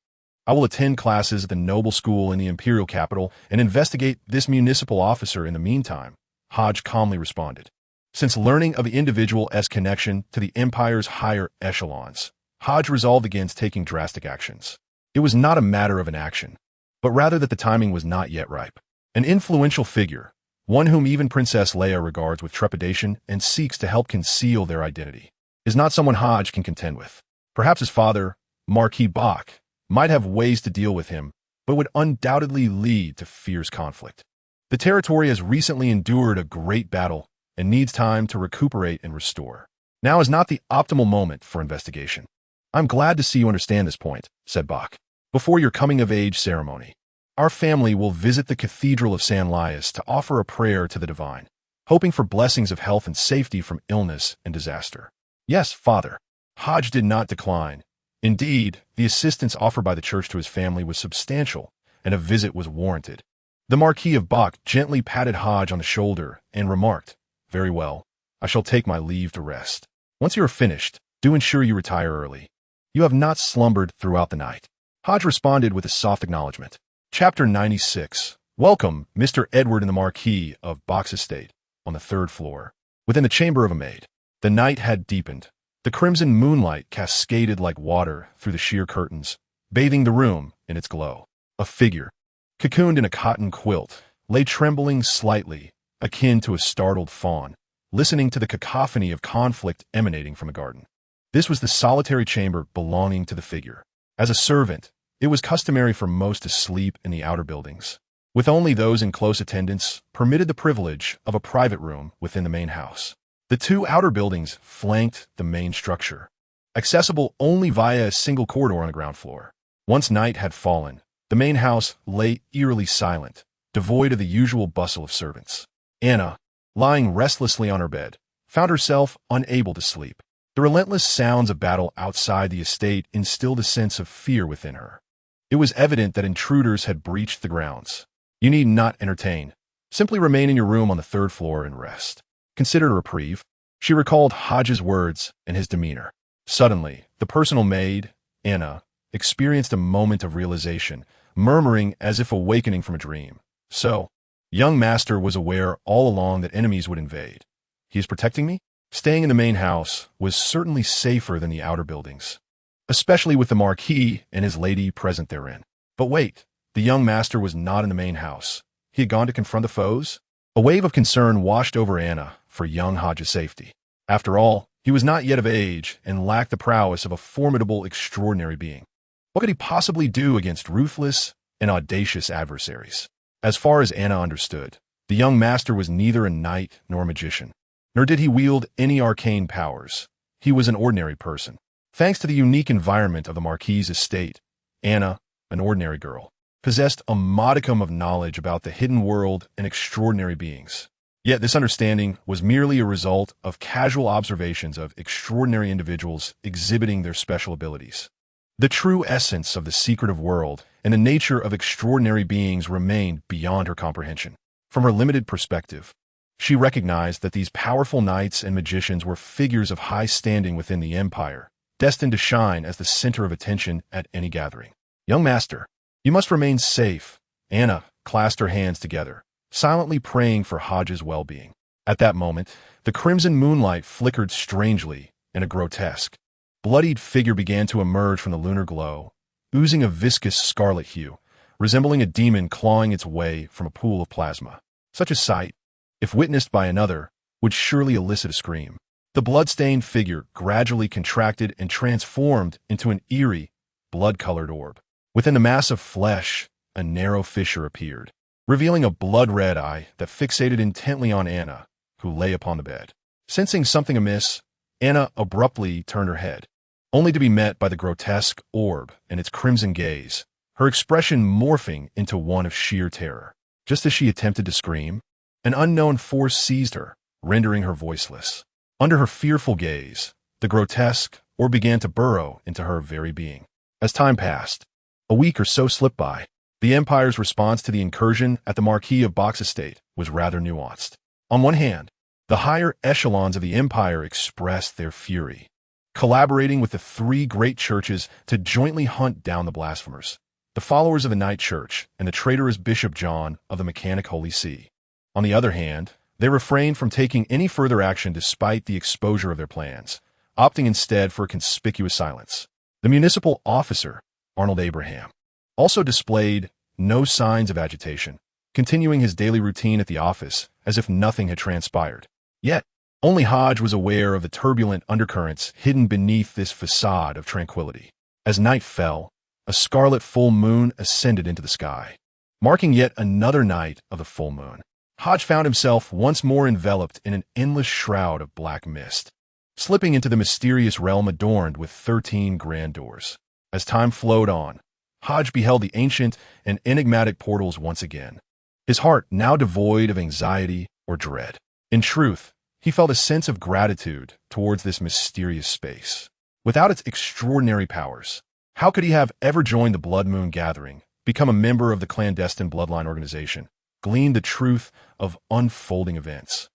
I will attend classes at the noble school in the imperial capital and investigate this municipal officer in the meantime," Hodge calmly responded. Since learning of the individual's connection to the Empire's higher echelons, Hodge resolved against taking drastic actions. It was not a matter of inaction, but rather that the timing was not yet ripe. An influential figure, one whom even Princess Leia regards with trepidation and seeks to help conceal their identity, is not someone Hodge can contend with. Perhaps his father, Marquis Bach, might have ways to deal with him, but would undoubtedly lead to fierce conflict. The territory has recently endured a great battle and needs time to recuperate and restore. Now is not the optimal moment for investigation. "I'm glad to see you understand this point," said Bach. "Before your coming-of-age ceremony, our family will visit the Cathedral of San Laius to offer a prayer to the divine, hoping for blessings of health and safety from illness and disaster." "Yes, Father." Hodge did not decline. Indeed, the assistance offered by the church to his family was substantial, and a visit was warranted. The Marquis of Bach gently patted Hodge on the shoulder and remarked, "Very well, I shall take my leave to rest. Once you are finished, do ensure you retire early. You have not slumbered throughout the night. Hodge responded with a soft acknowledgement. Chapter 96. Welcome, Mr. Edward and the Marquis of Box Estate, on the 3rd floor, within the chamber of a maid. The night had deepened. The crimson moonlight cascaded like water through the sheer curtains, bathing the room in its glow. A figure, cocooned in a cotton quilt, lay trembling slightly, akin to a startled fawn, listening to the cacophony of conflict emanating from a garden. This was the solitary chamber belonging to the figure. As a servant, it was customary for most to sleep in the outer buildings, with only those in close attendance permitted the privilege of a private room within the main house. The 2 outer buildings flanked the main structure, accessible only via a single corridor on the ground floor. Once night had fallen, the main house lay eerily silent, devoid of the usual bustle of servants. Anna, lying restlessly on her bed, found herself unable to sleep. The relentless sounds of battle outside the estate instilled a sense of fear within her. It was evident that intruders had breached the grounds. You need not entertain. Simply remain in your room on the 3rd floor and rest. Consider a reprieve. She recalled Hodges' words and his demeanor. Suddenly, the personal maid, Anna, experienced a moment of realization, murmuring as if awakening from a dream. So, young master was aware all along that enemies would invade. He is protecting me? Staying in the main house was certainly safer than the outer buildings, especially with the Marquis and his lady present therein. But wait, the young master was not in the main house. He had gone to confront the foes? A wave of concern washed over Anna for young Hodges' safety. After all, he was not yet of age and lacked the prowess of a formidable, extraordinary being. What could he possibly do against ruthless and audacious adversaries? As far as Anna understood, the young master was neither a knight nor a magician, nor did he wield any arcane powers. He was an ordinary person. Thanks to the unique environment of the Marquis' estate, Anna, an ordinary girl, possessed a modicum of knowledge about the hidden world and extraordinary beings. Yet this understanding was merely a result of casual observations of extraordinary individuals exhibiting their special abilities. The true essence of the secretive world and the nature of extraordinary beings remained beyond her comprehension. From her limited perspective, she recognized that these powerful knights and magicians were figures of high standing within the empire, destined to shine as the center of attention at any gathering. Young master, you must remain safe. Anna clasped her hands together, silently praying for Hodges' well-being. At that moment, the crimson moonlight flickered strangely, and a grotesque, bloodied figure began to emerge from the lunar glow, oozing a viscous scarlet hue, resembling a demon clawing its way from a pool of plasma. Such a sight, if witnessed by another, would surely elicit a scream. The blood-stained figure gradually contracted and transformed into an eerie, blood-colored orb. Within the mass of flesh, a narrow fissure appeared, revealing a blood-red eye that fixated intently on Anna, who lay upon the bed. Sensing something amiss, Anna abruptly turned her head, only to be met by the grotesque orb and its crimson gaze, her expression morphing into one of sheer terror. Just as she attempted to scream, an unknown force seized her, rendering her voiceless. Under her fearful gaze, the grotesque orb began to burrow into her very being. As time passed, a week or so slipped by. The Empire's response to the incursion at the Marquis of Box Estate was rather nuanced. On one hand, the higher echelons of the Empire expressed their fury, collaborating with the 3 great churches to jointly hunt down the blasphemers, the followers of the Knight Church and the traitorous Bishop John of the Mechanic Holy See. On the other hand, they refrained from taking any further action despite the exposure of their plans, opting instead for a conspicuous silence. The municipal officer, Arnold Abraham, also displayed no signs of agitation, continuing his daily routine at the office as if nothing had transpired. Yet, only Hodge was aware of the turbulent undercurrents hidden beneath this facade of tranquility. As night fell, a scarlet full moon ascended into the sky, marking yet another night of the full moon. Hodge found himself once more enveloped in an endless shroud of black mist, slipping into the mysterious realm adorned with 13 grand doors. As time flowed on, Hodge beheld the ancient and enigmatic portals once again, his heart now devoid of anxiety or dread. In truth, he felt a sense of gratitude towards this mysterious space. Without its extraordinary powers, how could he have ever joined the Blood Moon Gathering, become a member of the clandestine bloodline organization, gleaned the truth of unfolding events,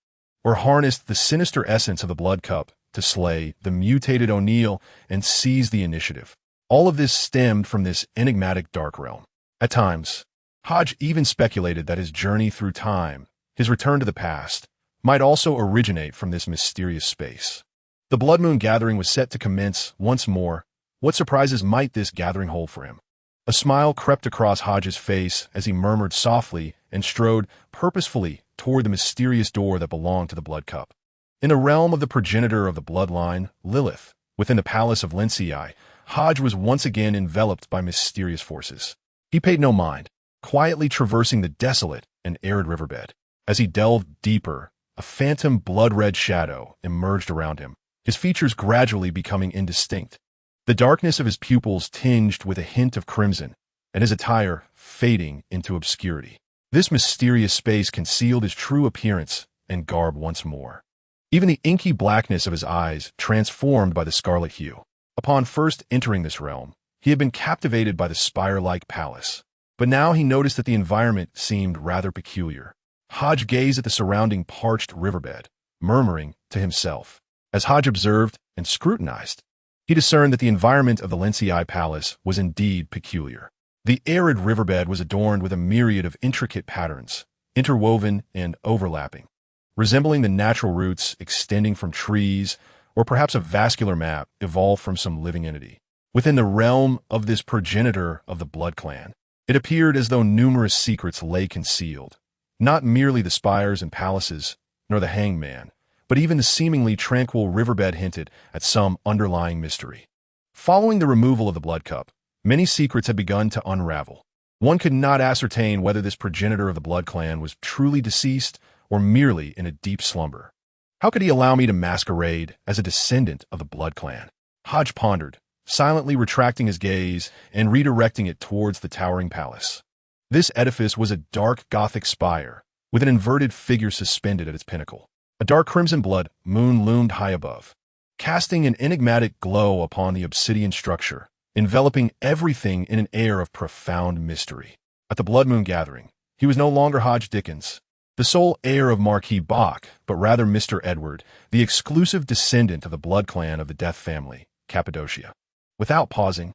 or harnessed the sinister essence of the Blood Cup to slay the mutated O'Neill and seize the initiative. All of this stemmed from this enigmatic dark realm. At times, Hodge even speculated that his journey through time, his return to the past, might also originate from this mysterious space. The Blood Moon gathering was set to commence once more. What surprises might this gathering hold for him? A smile crept across Hodge's face as he murmured softly and strode purposefully toward the mysterious door that belonged to the Blood Cup. In the realm of the progenitor of the bloodline, Lilith, within the palace of Lincei, Hodge was once again enveloped by mysterious forces. He paid no mind, quietly traversing the desolate and arid riverbed. As he delved deeper, a phantom blood-red shadow emerged around him, his features gradually becoming indistinct. The darkness of his pupils tinged with a hint of crimson, and his attire fading into obscurity. This mysterious space concealed his true appearance and garb once more. Even the inky blackness of his eyes transformed by the scarlet hue. Upon first entering this realm, he had been captivated by the spire-like palace, but now he noticed that the environment seemed rather peculiar. Hodge gazed at the surrounding parched riverbed, murmuring to himself. As Hodge observed and scrutinized, he discerned that the environment of the Lincei Palace was indeed peculiar. The arid riverbed was adorned with a myriad of intricate patterns, interwoven and overlapping, resembling the natural roots extending from trees, or perhaps a vascular map evolved from some living entity. Within the realm of this progenitor of the Blood Clan, it appeared as though numerous secrets lay concealed, not merely the spires and palaces, nor the hanged man, but even the seemingly tranquil riverbed hinted at some underlying mystery. Following the removal of the Blood Cup, many secrets had begun to unravel. One could not ascertain whether this progenitor of the Blood Clan was truly deceased or merely in a deep slumber. How could he allow me to masquerade as a descendant of the Blood Clan? Hodge pondered, silently retracting his gaze and redirecting it towards the towering palace. This edifice was a dark Gothic spire, with an inverted figure suspended at its pinnacle. A dark crimson blood moon loomed high above, casting an enigmatic glow upon the obsidian structure, enveloping everything in an air of profound mystery. At the Blood Moon gathering, he was no longer Hodge Dickens, the sole heir of Marquis Bach, but rather Mr. Edward, the exclusive descendant of the blood clan of the Death family, Cappadocia. Without pausing,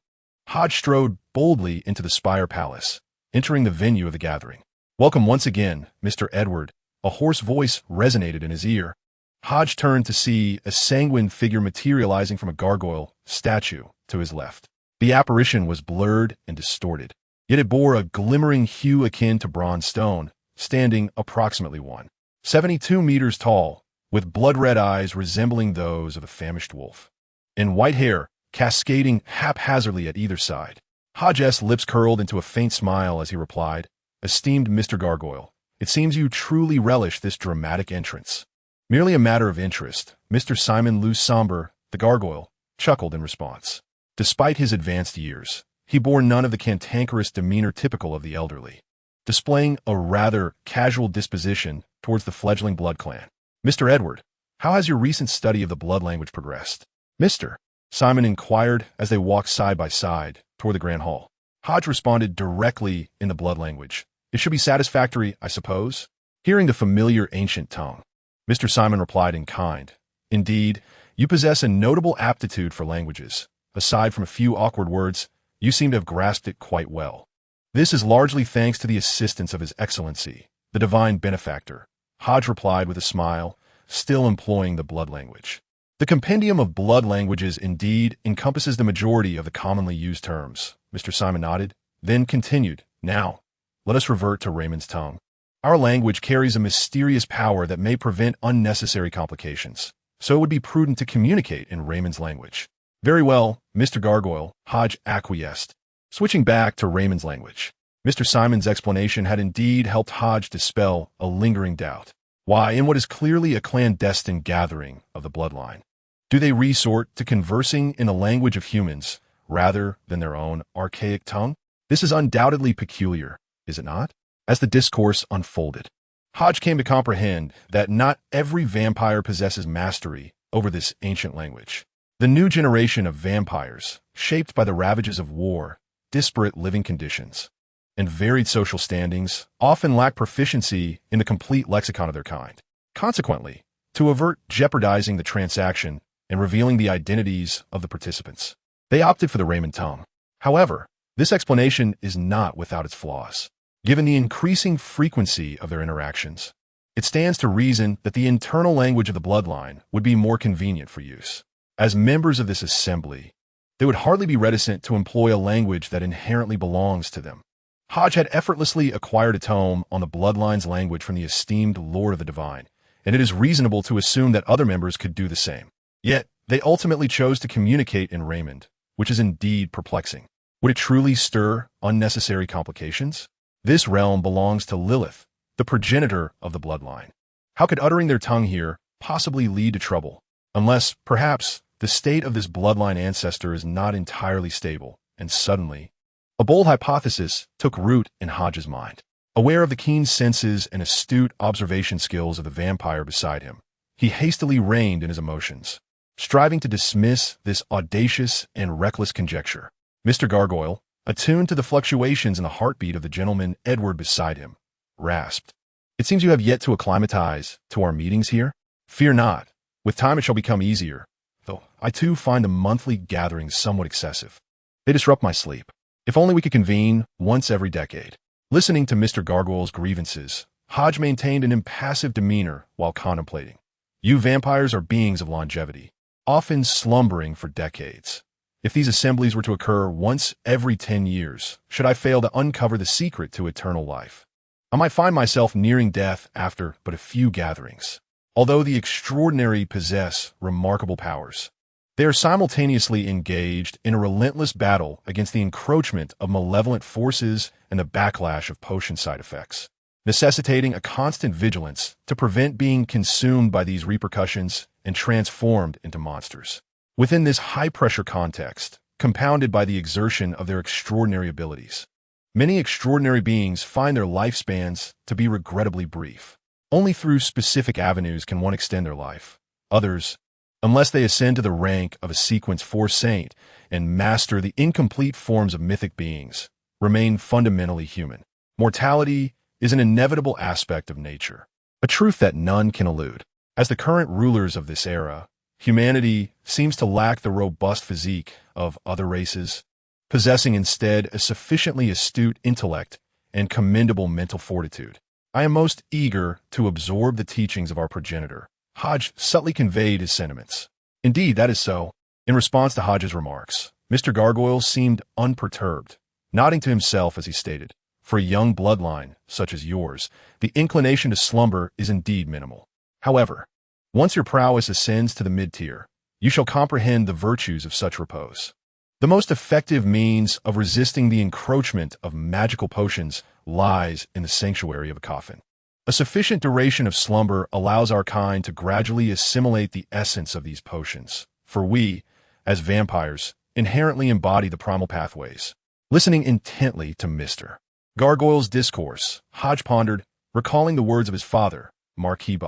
Hodge strode boldly into the Spire Palace, entering the venue of the gathering. "Welcome once again, Mr. Edward," a hoarse voice resonated in his ear. Hodge turned to see a sanguine figure materializing from a gargoyle statue to his left. The apparition was blurred and distorted, yet it bore a glimmering hue akin to bronze stone, standing approximately 1.72 meters tall, with blood-red eyes resembling those of a famished wolf, and white hair cascading haphazardly at either side. Hodges' lips curled into a faint smile as he replied, "Esteemed Mr. Gargoyle, it seems you truly relish this dramatic entrance." "Merely a matter of interest," Mr. Simon Lou Somber, the gargoyle, chuckled in response. Despite his advanced years, he bore none of the cantankerous demeanor typical of the elderly, displaying a rather casual disposition towards the fledgling blood clan. "Mr. Edward, how has your recent study of the blood language progressed?" "Mr. Simon inquired as they walked side by side toward the grand hall. Hodge responded directly in the blood language. "It should be satisfactory, I suppose." Hearing the familiar ancient tongue, Mr. Simon replied in kind, "Indeed, you possess a notable aptitude for languages. Aside from a few awkward words, you seem to have grasped it quite well." "This is largely thanks to the assistance of His Excellency, the divine benefactor," Hodge replied with a smile, still employing the blood language. "The compendium of blood languages indeed encompasses the majority of the commonly used terms." Mr. Simon nodded, then continued, "Now, let us revert to Raymond's tongue. Our language carries a mysterious power that may prevent unnecessary complications, so it would be prudent to communicate in Raymond's language." "Very well, Mr. Gargoyle," Hodge acquiesced, switching back to Raymond's language. Mr. Simon's explanation had indeed helped Hodge dispel a lingering doubt. Why, in what is clearly a clandestine gathering of the bloodline, do they resort to conversing in the language of humans rather than their own archaic tongue? This is undoubtedly peculiar, is it not? As the discourse unfolded, Hodge came to comprehend that not every vampire possesses mastery over this ancient language. The new generation of vampires, shaped by the ravages of war, disparate living conditions, and varied social standings, often lack proficiency in the complete lexicon of their kind. Consequently, to avert jeopardizing the transaction, and revealing the identities of the participants. They opted for the Raymond tongue. However, this explanation is not without its flaws. Given the increasing frequency of their interactions, it stands to reason that the internal language of the bloodline would be more convenient for use. As members of this assembly, they would hardly be reticent to employ a language that inherently belongs to them. Hodge had effortlessly acquired a tome on the bloodline's language from the esteemed Lord of the Divine, and it is reasonable to assume that other members could do the same. Yet, they ultimately chose to communicate in Raymond, which is indeed perplexing. Would it truly stir unnecessary complications? This realm belongs to Lilith, the progenitor of the bloodline. How could uttering their tongue here possibly lead to trouble? Unless, perhaps, the state of this bloodline ancestor is not entirely stable, and suddenly, a bold hypothesis took root in Hodges' mind. Aware of the keen senses and astute observation skills of the vampire beside him, he hastily reined in his emotions, striving to dismiss this audacious and reckless conjecture. Mr. Gargoyle, attuned to the fluctuations in the heartbeat of the gentleman Edward beside him, rasped, "It seems you have yet to acclimatize to our meetings here? Fear not. With time it shall become easier, though I too find the monthly gatherings somewhat excessive. They disrupt my sleep. If only we could convene once every decade." Listening to Mr. Gargoyle's grievances, Hodge maintained an impassive demeanor while contemplating. "You vampires are beings of longevity, often slumbering for decades. If these assemblies were to occur once every 10 years, should I fail to uncover the secret to eternal life, I might find myself nearing death after but a few gatherings. Although the extraordinary possess remarkable powers, they are simultaneously engaged in a relentless battle against the encroachment of malevolent forces and the backlash of potion side effects, necessitating a constant vigilance to prevent being consumed by these repercussions and transformed into monsters. Within this high-pressure context, compounded by the exertion of their extraordinary abilities, many extraordinary beings find their lifespans to be regrettably brief. Only through specific avenues can one extend their life. Others, unless they ascend to the rank of a sequence 4 saint and master the incomplete forms of mythic beings, remain fundamentally human. Mortality is an inevitable aspect of nature, a truth that none can elude. As the current rulers of this era, humanity seems to lack the robust physique of other races, possessing instead a sufficiently astute intellect and commendable mental fortitude. I am most eager to absorb the teachings of our progenitor. Hodge subtly conveyed his sentiments. Indeed, that is so. In response to Hodge's remarks, Mr. Gargoyle seemed unperturbed, nodding to himself as he stated, "For a young bloodline, such as yours, the inclination to slumber is indeed minimal. However, once your prowess ascends to the mid-tier, you shall comprehend the virtues of such repose. The most effective means of resisting the encroachment of magical potions lies in the sanctuary of a coffin. A sufficient duration of slumber allows our kind to gradually assimilate the essence of these potions, for we, as vampires, inherently embody the primal pathways." Listening intently to Mr. Gargoyle's discourse, Hodge pondered, recalling the words of his father, Marquis.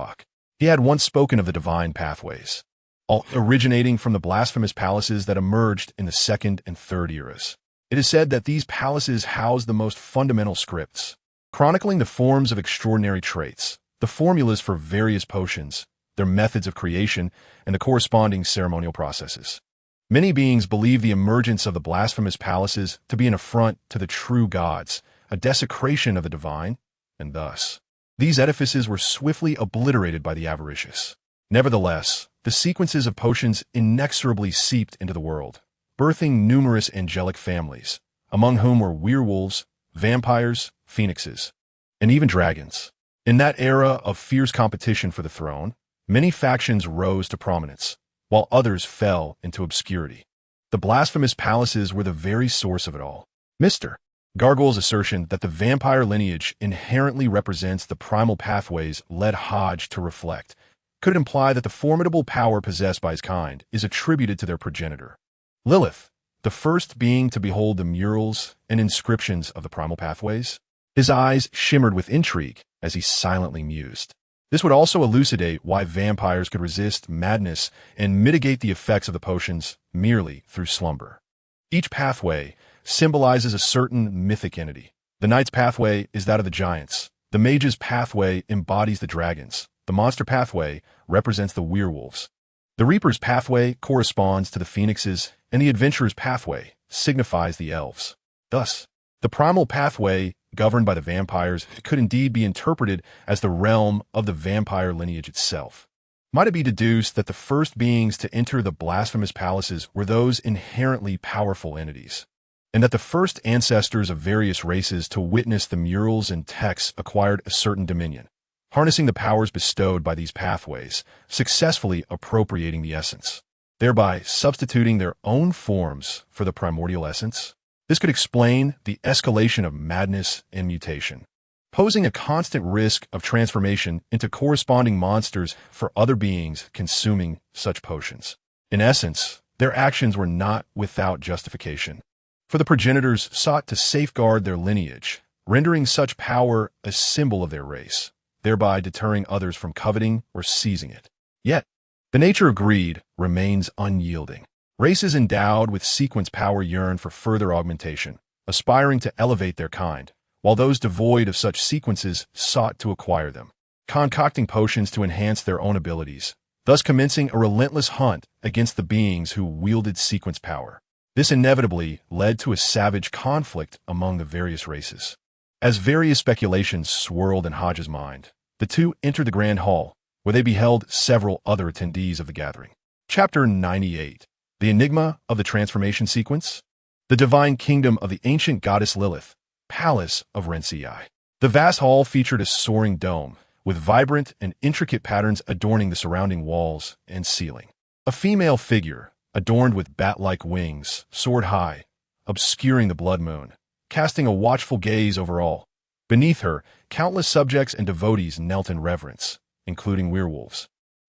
He had once spoken of the divine pathways, all originating from the blasphemous palaces that emerged in the Second and Third eras. It is said that these palaces housed the most fundamental scripts, chronicling the forms of extraordinary traits, the formulas for various potions, their methods of creation, and the corresponding ceremonial processes. Many beings believe the emergence of the blasphemous palaces to be an affront to the true gods, a desecration of the divine, and thus, these edifices were swiftly obliterated by the avaricious. Nevertheless, the sequences of potions inexorably seeped into the world, birthing numerous angelic families, among whom were werewolves, vampires, phoenixes, and even dragons. In that era of fierce competition for the throne, many factions rose to prominence, while others fell into obscurity. The blasphemous palaces were the very source of it all. Mr. Gargoyle's assertion that the vampire lineage inherently represents the primal pathways led Hodge to reflect. Could it imply that the formidable power possessed by his kind is attributed to their progenitor, Lilith, the first being to behold the murals and inscriptions of the primal pathways? His eyes shimmered with intrigue as he silently mused. This would also elucidate why vampires could resist madness and mitigate the effects of the potions merely through slumber. Each pathway symbolizes a certain mythic entity. The knight's pathway is that of the giants. The mage's pathway embodies the dragons. The monster pathway represents the werewolves. The Reaper's pathway corresponds to the Phoenixes, and the Adventurer's pathway signifies the Elves. Thus, the primal pathway, governed by the vampires, could indeed be interpreted as the realm of the vampire lineage itself. Might it be deduced that the first beings to enter the blasphemous palaces were those inherently powerful entities, and that the first ancestors of various races to witness the murals and texts acquired a certain dominion, harnessing the powers bestowed by these pathways, successfully appropriating the essence, thereby substituting their own forms for the primordial essence? This could explain the escalation of madness and mutation, posing a constant risk of transformation into corresponding monsters for other beings consuming such potions. In essence, their actions were not without justification, for the progenitors sought to safeguard their lineage, rendering such power a symbol of their race, thereby deterring others from coveting or seizing it. Yet, the nature of greed remains unyielding. Races endowed with sequence power yearn for further augmentation, aspiring to elevate their kind, while those devoid of such sequences sought to acquire them, concocting potions to enhance their own abilities, thus commencing a relentless hunt against the beings who wielded sequence power. This inevitably led to a savage conflict among the various races. As various speculations swirled in Hodges' mind, the two entered the Grand Hall, where they beheld several other attendees of the gathering. Chapter 98. The Enigma of the Transformation Sequence. The Divine Kingdom of the Ancient Goddess Lilith, Palace of Rencii. The vast hall featured a soaring dome, with vibrant and intricate patterns adorning the surrounding walls and ceiling. A female figure, adorned with bat-like wings, soared high, obscuring the blood moon, casting a watchful gaze over all. Beneath her, countless subjects and devotees knelt in reverence, including werewolves,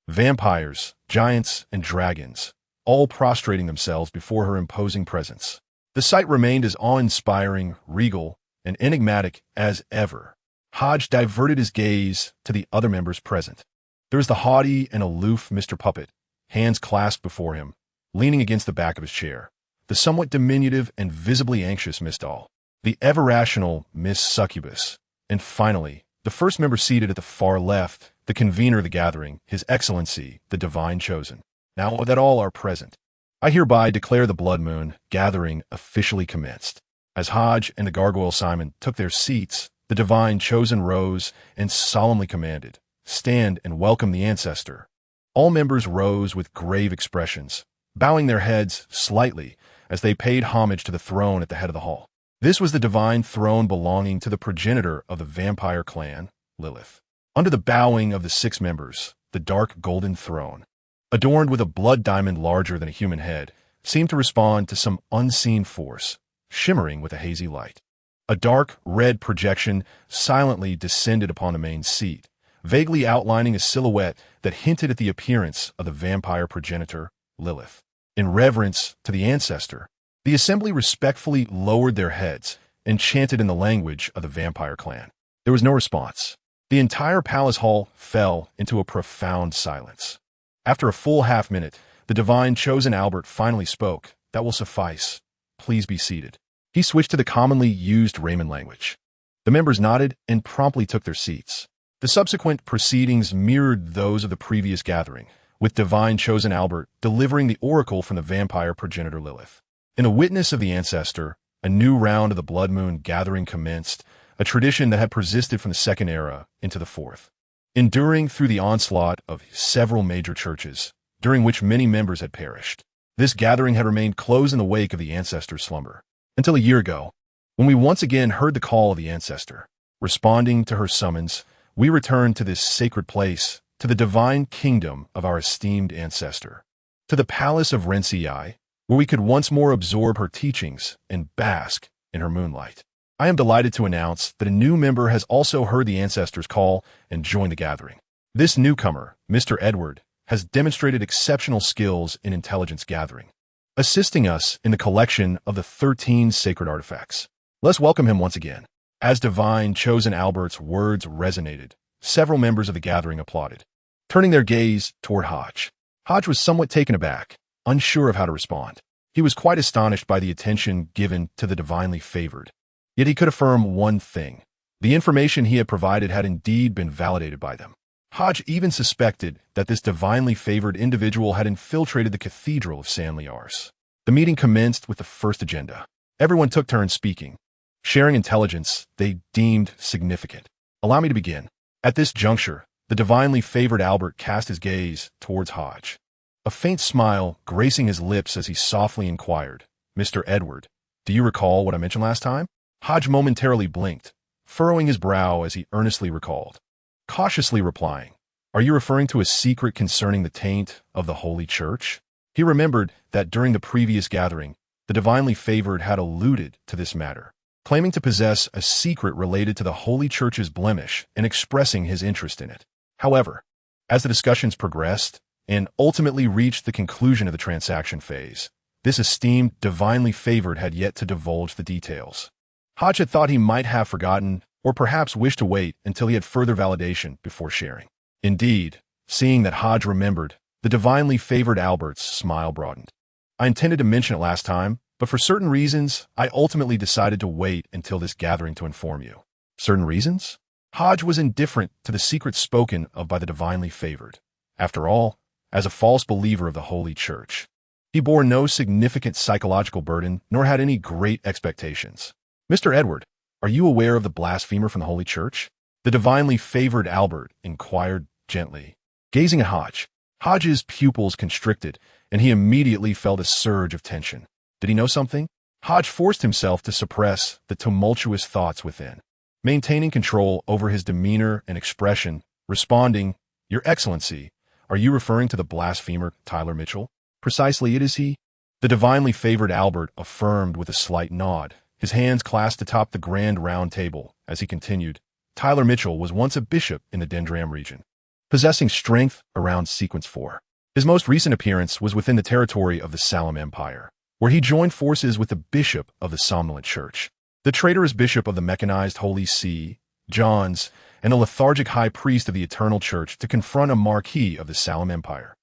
vampires, giants, and dragons, all prostrating themselves before her imposing presence. The sight remained as awe-inspiring, regal, and enigmatic as ever. Hodge diverted his gaze to the other members present. There was the haughty and aloof Mr. Puppet, hands clasped before him, leaning against the back of his chair. The somewhat diminutive and visibly anxious Miss Doll. The ever-rational Miss Succubus. And finally, the first member seated at the far left, the convener of the gathering, His Excellency, the Divine Chosen. Now that all are present, I hereby declare the Blood Moon gathering officially commenced. As Hodge and the Gargoyle Simon took their seats, the Divine Chosen rose and solemnly commanded, "Stand and welcome the ancestor." All members rose with grave expressions, bowing their heads slightly as they paid homage to the throne at the head of the hall. This was the divine throne belonging to the progenitor of the vampire clan, Lilith. Under the bowing of the 6 members, the dark golden throne, adorned with a blood diamond larger than a human head, seemed to respond to some unseen force, shimmering with a hazy light. A dark red projection silently descended upon the main seat, vaguely outlining a silhouette that hinted at the appearance of the vampire progenitor, Lilith. In reverence to the ancestor, the assembly respectfully lowered their heads and chanted in the language of the vampire clan. There was no response. The entire palace hall fell into a profound silence. After a full half-minute, the Divine Chosen Albert finally spoke. "That will suffice. Please be seated." He switched to the commonly used Raymond language. The members nodded and promptly took their seats. The subsequent proceedings mirrored those of the previous gathering, with Divine Chosen Albert delivering the oracle from the vampire progenitor Lilith. In a witness of the ancestor, a new round of the Blood Moon gathering commenced, a tradition that had persisted from the Second Era into the Fourth, enduring through the onslaught of several major churches, during which many members had perished. This gathering had remained closed in the wake of the ancestor's slumber, until a year ago, when we once again heard the call of the ancestor. Responding to her summons, we returned to this sacred place, to the divine kingdom of our esteemed ancestor, to the Palace of Rencii, where we could once more absorb her teachings and bask in her moonlight. I am delighted to announce that a new member has also heard the ancestor's call and joined the gathering. This newcomer, Mr. Edward, has demonstrated exceptional skills in intelligence gathering, assisting us in the collection of the 13 sacred artifacts. Let's welcome him once again. As Divine Chosen Albert's words resonated, several members of the gathering applauded, turning their gaze toward Hodge. Hodge was somewhat taken aback, unsure of how to respond. He was quite astonished by the attention given to the divinely favored. Yet he could affirm one thing. The information he had provided had indeed been validated by them. Hodge even suspected that this divinely favored individual had infiltrated the Cathedral of San Liars. The meeting commenced with the first agenda. Everyone took turns speaking, sharing intelligence they deemed significant. Allow me to begin. At this juncture, the divinely favored Albert cast his gaze towards Hodge, a faint smile gracing his lips as he softly inquired, "Mr. Edward, do you recall what I mentioned last time?" Hodge momentarily blinked, furrowing his brow as he earnestly recalled, cautiously replying, "Are you referring to a secret concerning the taint of the Holy Church?" He remembered that during the previous gathering, the divinely favored had alluded to this matter, claiming to possess a secret related to the Holy Church's blemish and expressing his interest in it. However, as the discussions progressed and ultimately reached the conclusion of the transaction phase, this esteemed divinely favored had yet to divulge the details. Hodge had thought he might have forgotten or perhaps wished to wait until he had further validation before sharing. Indeed, seeing that Hodge remembered, the divinely favored Albert's smile broadened. "I intended to mention it last time, but for certain reasons, I ultimately decided to wait until this gathering to inform you." Certain reasons? Hodge was indifferent to the secrets spoken of by the divinely favored. After all, as a false believer of the Holy Church, he bore no significant psychological burden nor had any great expectations. "Mr. Edward, are you aware of the blasphemer from the Holy Church?" The divinely favored Albert inquired gently. Gazing at Hodge, Hodge's pupils constricted, and he immediately felt a surge of tension. Did he know something? Hodge forced himself to suppress the tumultuous thoughts within, maintaining control over his demeanor and expression, responding, "Your Excellency, are you referring to the blasphemer Tyler Mitchell?" "Precisely, it is he." The divinely favored Albert affirmed with a slight nod, his hands clasped atop the grand round table as he continued, "Tyler Mitchell was once a bishop in the Dendram region, possessing strength around Sequence 4. His most recent appearance was within the territory of the Salem Empire, where he joined forces with the bishop of the Somnolent Church, the traitorous bishop of the mechanized Holy See, John's, and the lethargic high priest of the Eternal Church to confront a Marquis of the Salem Empire.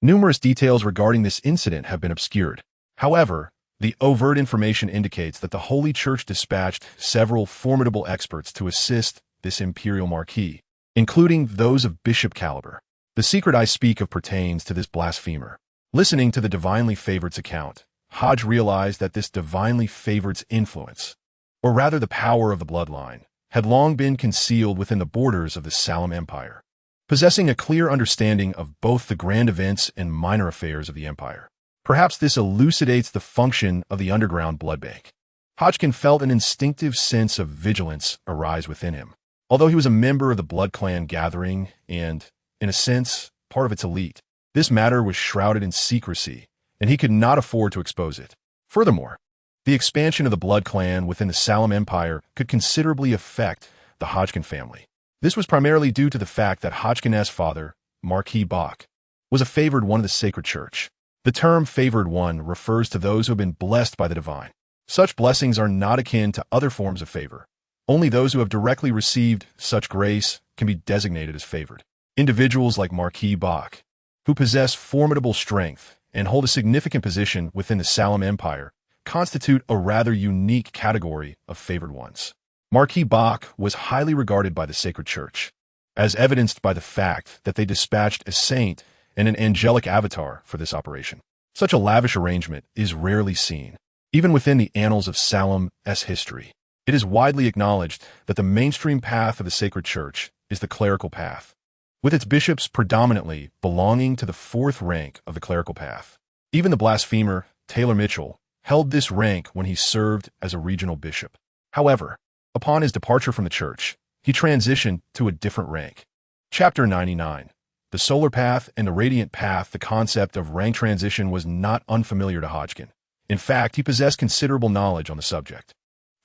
Numerous details regarding this incident have been obscured. However, the overt information indicates that the Holy Church dispatched several formidable experts to assist this imperial Marquis, including those of bishop caliber. The secret I speak of pertains to this blasphemer. Listening to the divinely favored's account, Hodge realized that this divinely favored's influence, or rather the power of the bloodline, had long been concealed within the borders of the Salem Empire, possessing a clear understanding of both the grand events and minor affairs of the empire. Perhaps this elucidates the function of the underground blood bank. Hodgkin felt an instinctive sense of vigilance arise within him. Although he was a member of the Blood Clan gathering and, in a sense, part of its elite, this matter was shrouded in secrecy, and he could not afford to expose it. Furthermore, the expansion of the Blood Clan within the Salem Empire could considerably affect the Hodgkin family. This was primarily due to the fact that Hodgkin's father, Marquis Bach, was a favored one of the sacred church. The term favored one refers to those who have been blessed by the divine. Such blessings are not akin to other forms of favor. Only those who have directly received such grace can be designated as favored. Individuals like Marquis Bach, who possess formidable strength and hold a significant position within the Salem Empire, constitute a rather unique category of favored ones. Marquis Bach was highly regarded by the sacred church, as evidenced by the fact that they dispatched a saint and an angelic avatar for this operation. Such a lavish arrangement is rarely seen, even within the annals of Salem's history. It is widely acknowledged that the mainstream path of the sacred church is the clerical path, with its bishops predominantly belonging to the fourth rank of the clerical path. Even the blasphemer, Taylor Mitchell, held this rank when he served as a regional bishop. However, upon his departure from the church, he transitioned to a different rank. Chapter 99. The solar path and the radiant path. The concept of rank transition was not unfamiliar to Hodgkin. In fact, he possessed considerable knowledge on the subject.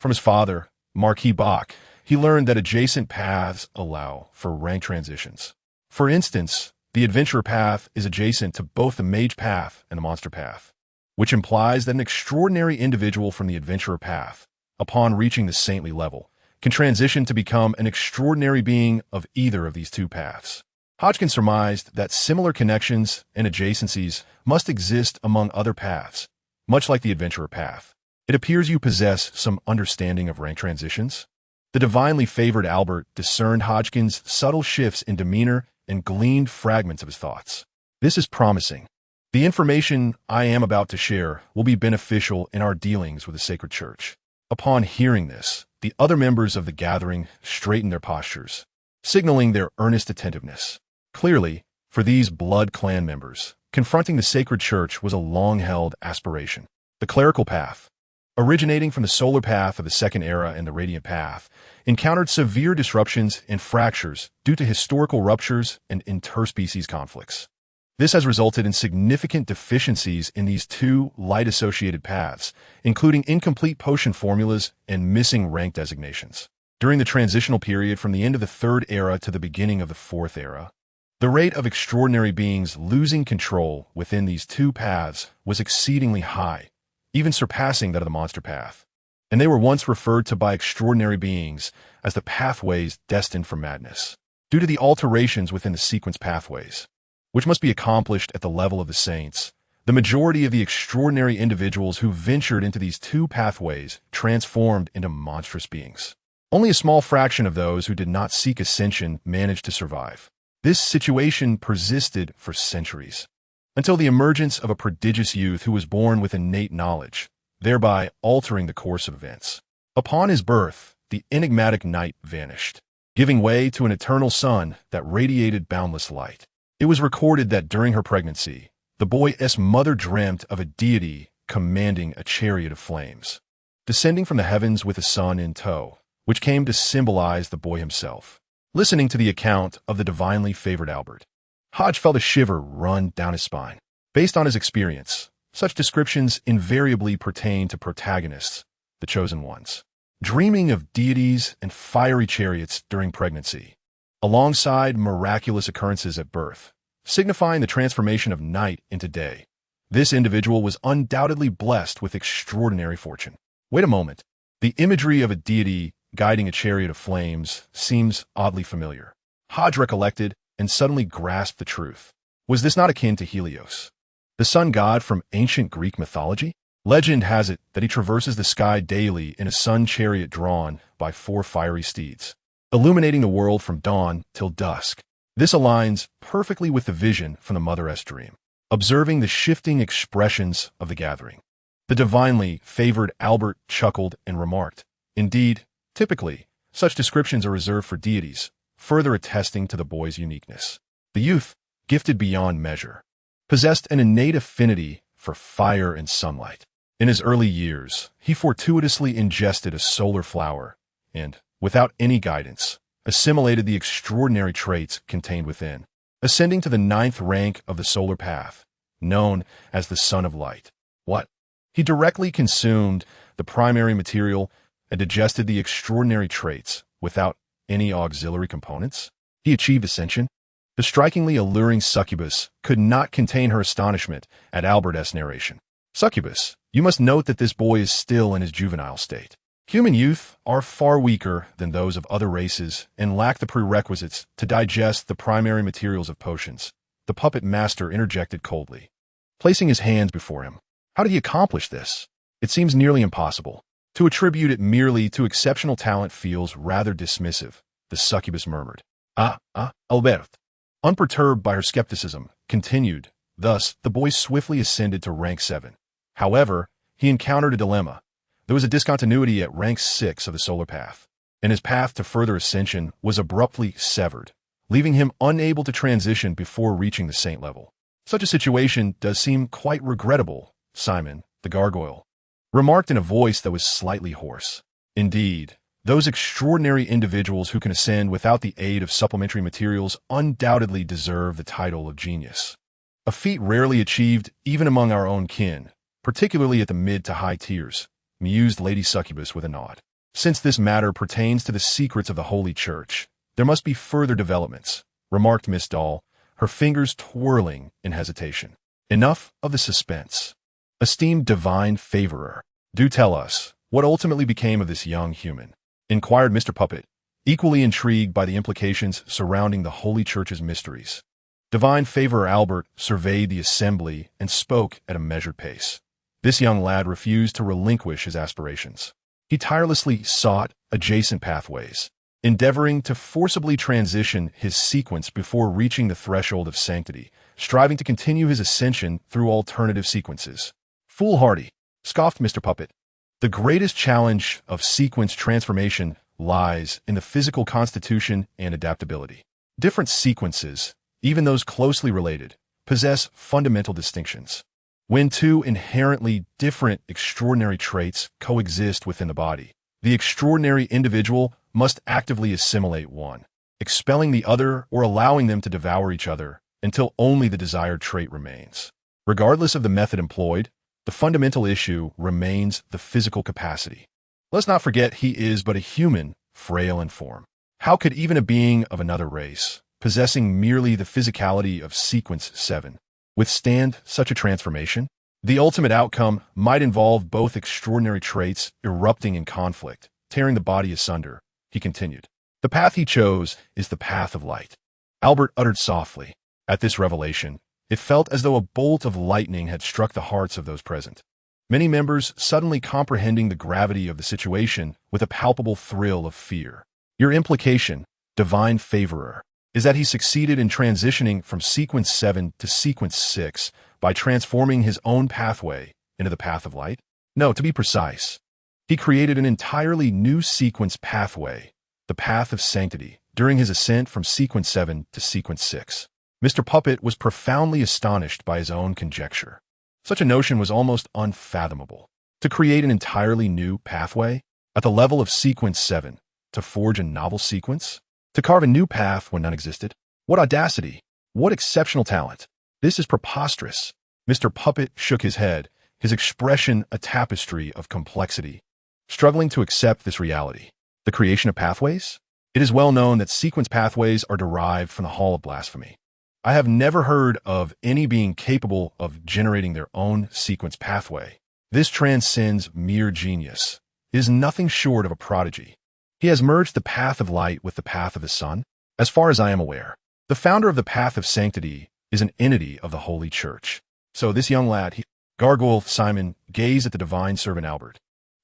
From his father, Marquis Bach, he learned that adjacent paths allow for rank transitions. For instance, the adventurer path is adjacent to both the mage path and the monster path, which implies that an extraordinary individual from the adventurer path, upon reaching the saintly level, can transition to become an extraordinary being of either of these two paths. Hodgkin surmised that similar connections and adjacencies must exist among other paths, much like the adventurer path. It appears you possess some understanding of rank transitions. The divinely favored Albert discerned Hodgkin's subtle shifts in demeanor and gleaned fragments of his thoughts. This is promising. The information I am about to share will be beneficial in our dealings with the sacred church. Upon hearing this, the other members of the gathering straightened their postures, signaling their earnest attentiveness. Clearly, for these blood clan members, confronting the sacred church was a long-held aspiration. The clerical path, originating from the solar path of the Second Era and the radiant path, encountered severe disruptions and fractures due to historical ruptures and interspecies conflicts. This has resulted in significant deficiencies in these two light-associated paths, including incomplete potion formulas and missing rank designations. During the transitional period from the end of the Third Era to the beginning of the Fourth Era, the rate of extraordinary beings losing control within these two paths was exceedingly high, even surpassing that of the monster path. And they were once referred to by extraordinary beings as the pathways destined for madness, due to the alterations within the sequence pathways, which must be accomplished at the level of the saints. The majority of the extraordinary individuals who ventured into these two pathways transformed into monstrous beings. Only a small fraction of those who did not seek ascension managed to survive. This situation persisted for centuries, until the emergence of a prodigious youth who was born with innate knowledge, thereby altering the course of events. Upon his birth, the enigmatic night vanished, giving way to an eternal sun that radiated boundless light. It was recorded that during her pregnancy, the boy's mother dreamt of a deity commanding a chariot of flames, descending from the heavens with a sun in tow, which came to symbolize the boy himself. Listening to the account of the divinely favored Albert, Hodge felt a shiver run down his spine. Based on his experience, such descriptions invariably pertain to protagonists, the chosen ones, dreaming of deities and fiery chariots during pregnancy, alongside miraculous occurrences at birth, signifying the transformation of night into day. This individual was undoubtedly blessed with extraordinary fortune. Wait a moment. The imagery of a deity guiding a chariot of flames seems oddly familiar. Hodge recollected and suddenly grasped the truth. Was this not akin to Helios, the sun god from ancient Greek mythology? Legend has it that he traverses the sky daily in a sun chariot drawn by 4 fiery steeds, illuminating the world from dawn till dusk. This aligns perfectly with the vision from the Mother's dream. Observing the shifting expressions of the gathering, the divinely favored Albert chuckled and remarked, "Indeed, typically, such descriptions are reserved for deities, further attesting to the boy's uniqueness." The youth, gifted beyond measure, possessed an innate affinity for fire and sunlight. In his early years, he fortuitously ingested a solar flower and, without any guidance, assimilated the extraordinary traits contained within, ascending to the 9th rank of the solar path, known as the Son of Light. What? He directly consumed the primary material and digested the extraordinary traits without any auxiliary components? He achieved ascension? The strikingly alluring succubus could not contain her astonishment at Albert's narration. Succubus, you must note that this boy is still in his juvenile state. Human youth are far weaker than those of other races and lack the prerequisites to digest the primary materials of potions. The puppet master interjected coldly, placing his hands before him. How did he accomplish this? It seems nearly impossible. To attribute it merely to exceptional talent feels rather dismissive, the succubus murmured. Albert. Unperturbed by her skepticism, continued. Thus, the boy swiftly ascended to rank 7. However, he encountered a dilemma. There was a discontinuity at rank 6 of the solar path, and his path to further ascension was abruptly severed, leaving him unable to transition before reaching the saint level. Such a situation does seem quite regrettable, Simon, the gargoyle remarked in a voice that was slightly hoarse. Indeed, those extraordinary individuals who can ascend without the aid of supplementary materials undoubtedly deserve the title of genius, a feat rarely achieved even among our own kin, particularly at the mid to high tiers, mused Lady Succubus with a nod. Since this matter pertains to the secrets of the Holy Church, there must be further developments, remarked Miss Dahl, her fingers twirling in hesitation. Enough of the suspense. Esteemed divine favorer, do tell us what ultimately became of this young human, inquired Mr. Puppet, equally intrigued by the implications surrounding the Holy Church's mysteries. Divine favorer Albert surveyed the assembly and spoke at a measured pace. This young lad refused to relinquish his aspirations. He tirelessly sought adjacent pathways, endeavoring to forcibly transition his sequence before reaching the threshold of sanctity, striving to continue his ascension through alternative sequences. Foolhardy, scoffed Mr. Puppet. The greatest challenge of sequence transformation lies in the physical constitution and adaptability. Different sequences, even those closely related, possess fundamental distinctions. When two inherently different extraordinary traits coexist within the body, the extraordinary individual must actively assimilate one, expelling the other or allowing them to devour each other until only the desired trait remains. Regardless of the method employed, the fundamental issue remains the physical capacity. Let's not forget he is but a human, frail in form. How could even a being of another race, possessing merely the physicality of Sequence 7, withstand such a transformation? The ultimate outcome might involve both extraordinary traits erupting in conflict, tearing the body asunder. He continued. The path he chose is the path of light. Albert uttered softly. At this revelation, it felt as though a bolt of lightning had struck the hearts of those present. Many members suddenly comprehending the gravity of the situation with a palpable thrill of fear. Your implication, divine favorer, is that he succeeded in transitioning from Sequence 7 to Sequence 6 by transforming his own pathway into the path of light? No, to be precise, he created an entirely new sequence pathway, the path of sanctity, during his ascent from Sequence 7 to Sequence 6. Mr. Puppet was profoundly astonished by his own conjecture. Such a notion was almost unfathomable. To create an entirely new pathway, at the level of Sequence 7, to forge a novel sequence, to carve a new path when none existed. What audacity! What exceptional talent! This is preposterous. Mr. Puppet shook his head, his expression a tapestry of complexity, struggling to accept this reality. The creation of pathways? It is well known that sequence pathways are derived from the Hall of Blasphemy. I have never heard of any being capable of generating their own sequence pathway. This transcends mere genius. It is nothing short of a prodigy. He has merged the path of light with the path of the sun. As far as I am aware, the founder of the path of sanctity is an entity of the Holy Church. So this young lad, Gargoyle Simon, gazed at the divine servant Albert,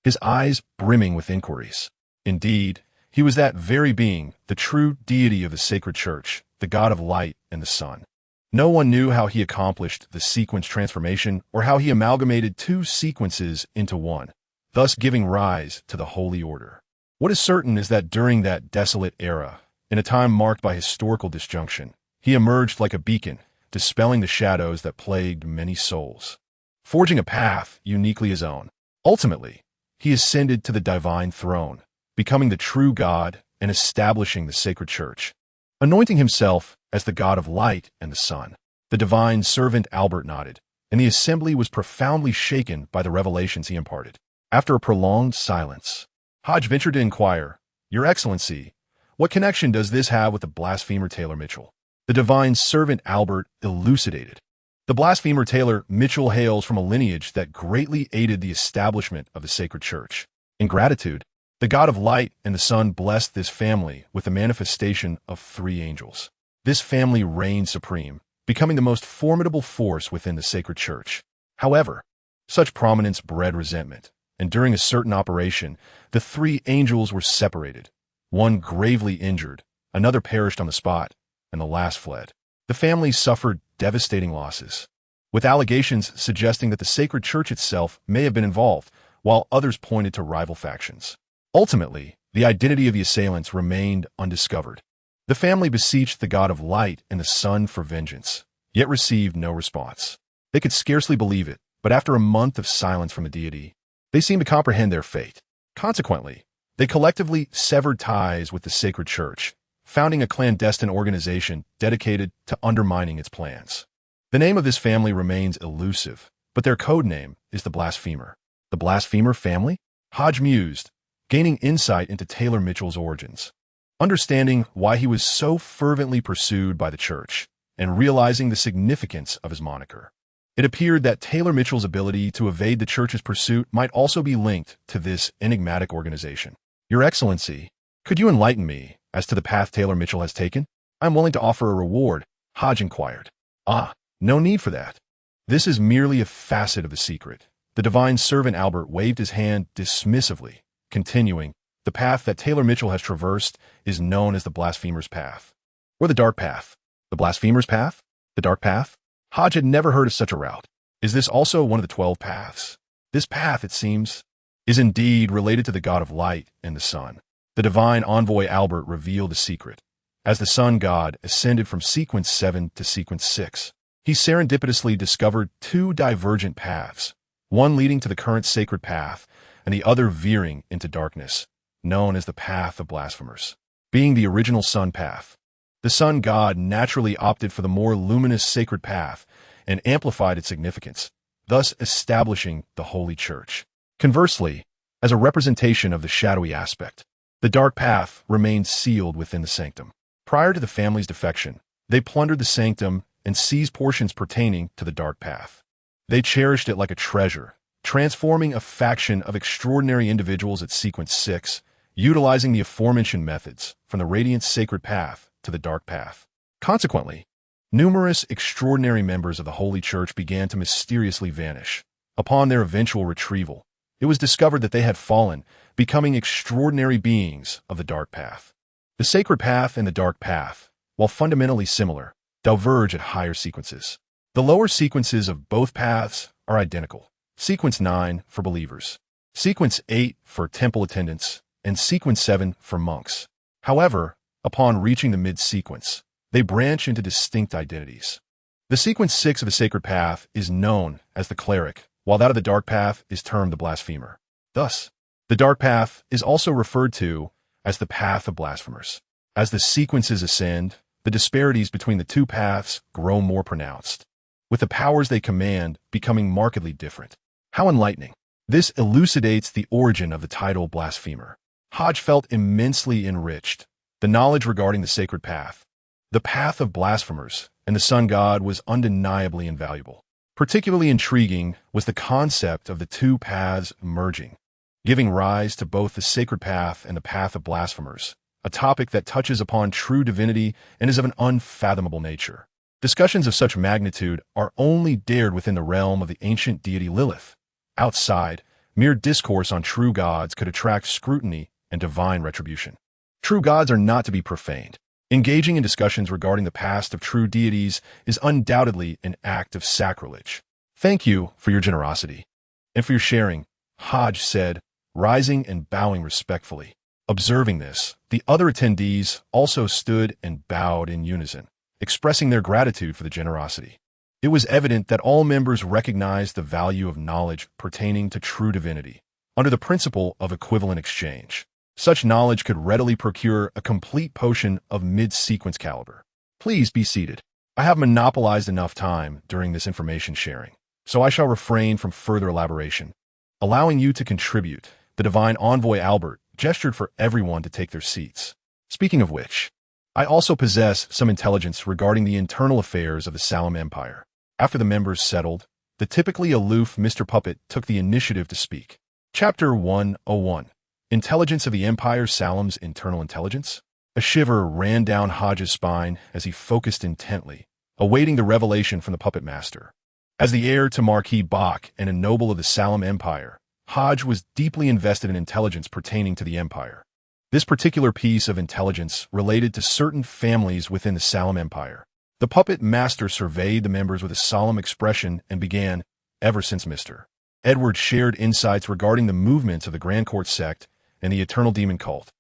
his eyes brimming with inquiries. Indeed, he was that very being, the true deity of the sacred church, the God of light and the sun. No one knew how he accomplished the sequence transformation or how he amalgamated two sequences into one, thus giving rise to the Holy Order. What is certain is that during that desolate era, in a time marked by historical disjunction, he emerged like a beacon, dispelling the shadows that plagued many souls, forging a path uniquely his own. Ultimately, he ascended to the divine throne, becoming the true God and establishing the sacred church, anointing himself as the God of light and the sun. The divine servant Albert nodded, and the assembly was profoundly shaken by the revelations he imparted. After a prolonged silence, Hodge ventured to inquire, Your Excellency, what connection does this have with the blasphemer Taylor Mitchell? The divine servant Albert elucidated. The blasphemer Taylor Mitchell hails from a lineage that greatly aided the establishment of the sacred church. In gratitude, the God of light and the sun blessed this family with the manifestation of 3 angels. This family reigned supreme, becoming the most formidable force within the sacred church. However, such prominence bred resentment, and during a certain operation, the 3 angels were separated. One gravely injured, another perished on the spot, and the last fled. The family suffered devastating losses, with allegations suggesting that the sacred church itself may have been involved, while others pointed to rival factions. Ultimately, the identity of the assailants remained undiscovered. The family beseeched the God of light and the sun for vengeance, yet received no response. They could scarcely believe it, but after a month of silence from the deity, they seemed to comprehend their fate. Consequently, they collectively severed ties with the sacred church, founding a clandestine organization dedicated to undermining its plans. The name of this family remains elusive, but their code name is the Blasphemer. The Blasphemer family? Hodge mused, gaining insight into Taylor Mitchell's origins, understanding why he was so fervently pursued by the church, and realizing the significance of his moniker. It appeared that Taylor Mitchell's ability to evade the church's pursuit might also be linked to this enigmatic organization. Your Excellency, could you enlighten me as to the path Taylor Mitchell has taken? I'm willing to offer a reward, Hodge inquired. No need for that. This is merely a facet of the secret. The divine servant Albert waved his hand dismissively, continuing, The path that Taylor Mitchell has traversed is known as the Blasphemer's Path, or the Dark Path. The Blasphemer's Path? The Dark Path? Hodge had never heard of such a route. Is this also one of the 12 paths? This path, it seems, is indeed related to the god of light and the sun. The divine envoy Albert revealed the secret. As the sun god ascended from sequence 7 to sequence 6, he serendipitously discovered two divergent paths, one leading to the current sacred path and the other veering into darkness, known as the Path of Blasphemers. Being the original sun path, the sun god naturally opted for the more luminous sacred path and amplified its significance, thus establishing the Holy Church. Conversely, as a representation of the shadowy aspect, the dark path remained sealed within the sanctum. Prior to the family's defection, they plundered the sanctum and seized portions pertaining to the dark path. They cherished it like a treasure, transforming a faction of extraordinary individuals at sequence 6, utilizing the aforementioned methods from the radiant sacred path to the dark path. Consequently, numerous extraordinary members of the Holy Church began to mysteriously vanish. Upon their eventual retrieval, it was discovered that they had fallen, becoming extraordinary beings of the dark path. The sacred path and the dark path, while fundamentally similar, diverge at higher sequences. The lower sequences of both paths are identical. Sequence 9 for believers, Sequence 8 for temple attendants, and Sequence 7 for monks. However, upon reaching the mid-sequence, they branch into distinct identities. The Sequence 6 of the sacred path is known as the cleric, while that of the dark path is termed the blasphemer. Thus, the dark path is also referred to as the Path of Blasphemers. As the sequences ascend, the disparities between the two paths grow more pronounced, with the powers they command becoming markedly different. How enlightening! This elucidates the origin of the title blasphemer. Hodge felt immensely enriched. The knowledge regarding the sacred path, the Path of Blasphemers, and the sun god was undeniably invaluable. Particularly intriguing was the concept of the two paths merging, giving rise to both the sacred path and the Path of Blasphemers, a topic that touches upon true divinity and is of an unfathomable nature. Discussions of such magnitude are only dared within the realm of the ancient deity Lilith. Outside, mere discourse on true gods could attract scrutiny and divine retribution. True gods are not to be profaned. Engaging in discussions regarding the past of true deities is undoubtedly an act of sacrilege. Thank you for your generosity and for your sharing, Hodge said, rising and bowing respectfully. Observing this, the other attendees also stood and bowed in unison, expressing their gratitude for the generosity. It was evident that all members recognized the value of knowledge pertaining to true divinity, under the principle of equivalent exchange. Such knowledge could readily procure a complete potion of mid-sequence caliber. Please be seated. I have monopolized enough time during this information sharing, so I shall refrain from further elaboration. Allowing you to contribute, the divine envoy Albert gestured for everyone to take their seats. Speaking of which, I also possess some intelligence regarding the internal affairs of the Salem Empire. After the members settled, the typically aloof Mr. Puppet took the initiative to speak. Chapter 101. Intelligence of the Empire, Salem's internal intelligence? A shiver ran down Hodges' spine as he focused intently, awaiting the revelation from the puppet master. As the heir to Marquis Bach and a noble of the Salem Empire, Hodge was deeply invested in intelligence pertaining to the Empire. This particular piece of intelligence related to certain families within the Salem Empire. The puppet master surveyed the members with a solemn expression and began, ever since Mr. Edward shared insights regarding the movements of the Grand Court sect and the Eternal Demon cult.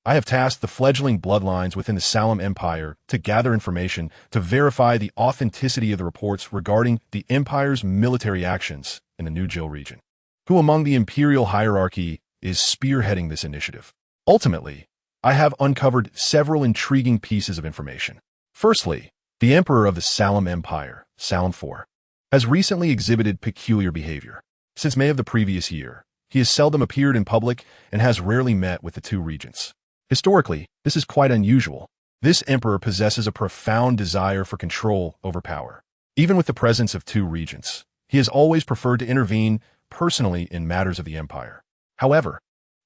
I have tasked the fledgling bloodlines within the Salem Empire to gather information to verify the authenticity of the reports regarding the Empire's military actions in the New Jill region. Who among the imperial hierarchy is spearheading this initiative? Ultimately, I have uncovered several intriguing pieces of information. Firstly, the Emperor of the Salem Empire, Salem IV, has recently exhibited peculiar behavior. Since May of the previous year, he has seldom appeared in public and has rarely met with the two regents. Historically, this is quite unusual. This emperor possesses a profound desire for control over power. Even with the presence of two regents, he has always preferred to intervene personally in matters of the empire. However,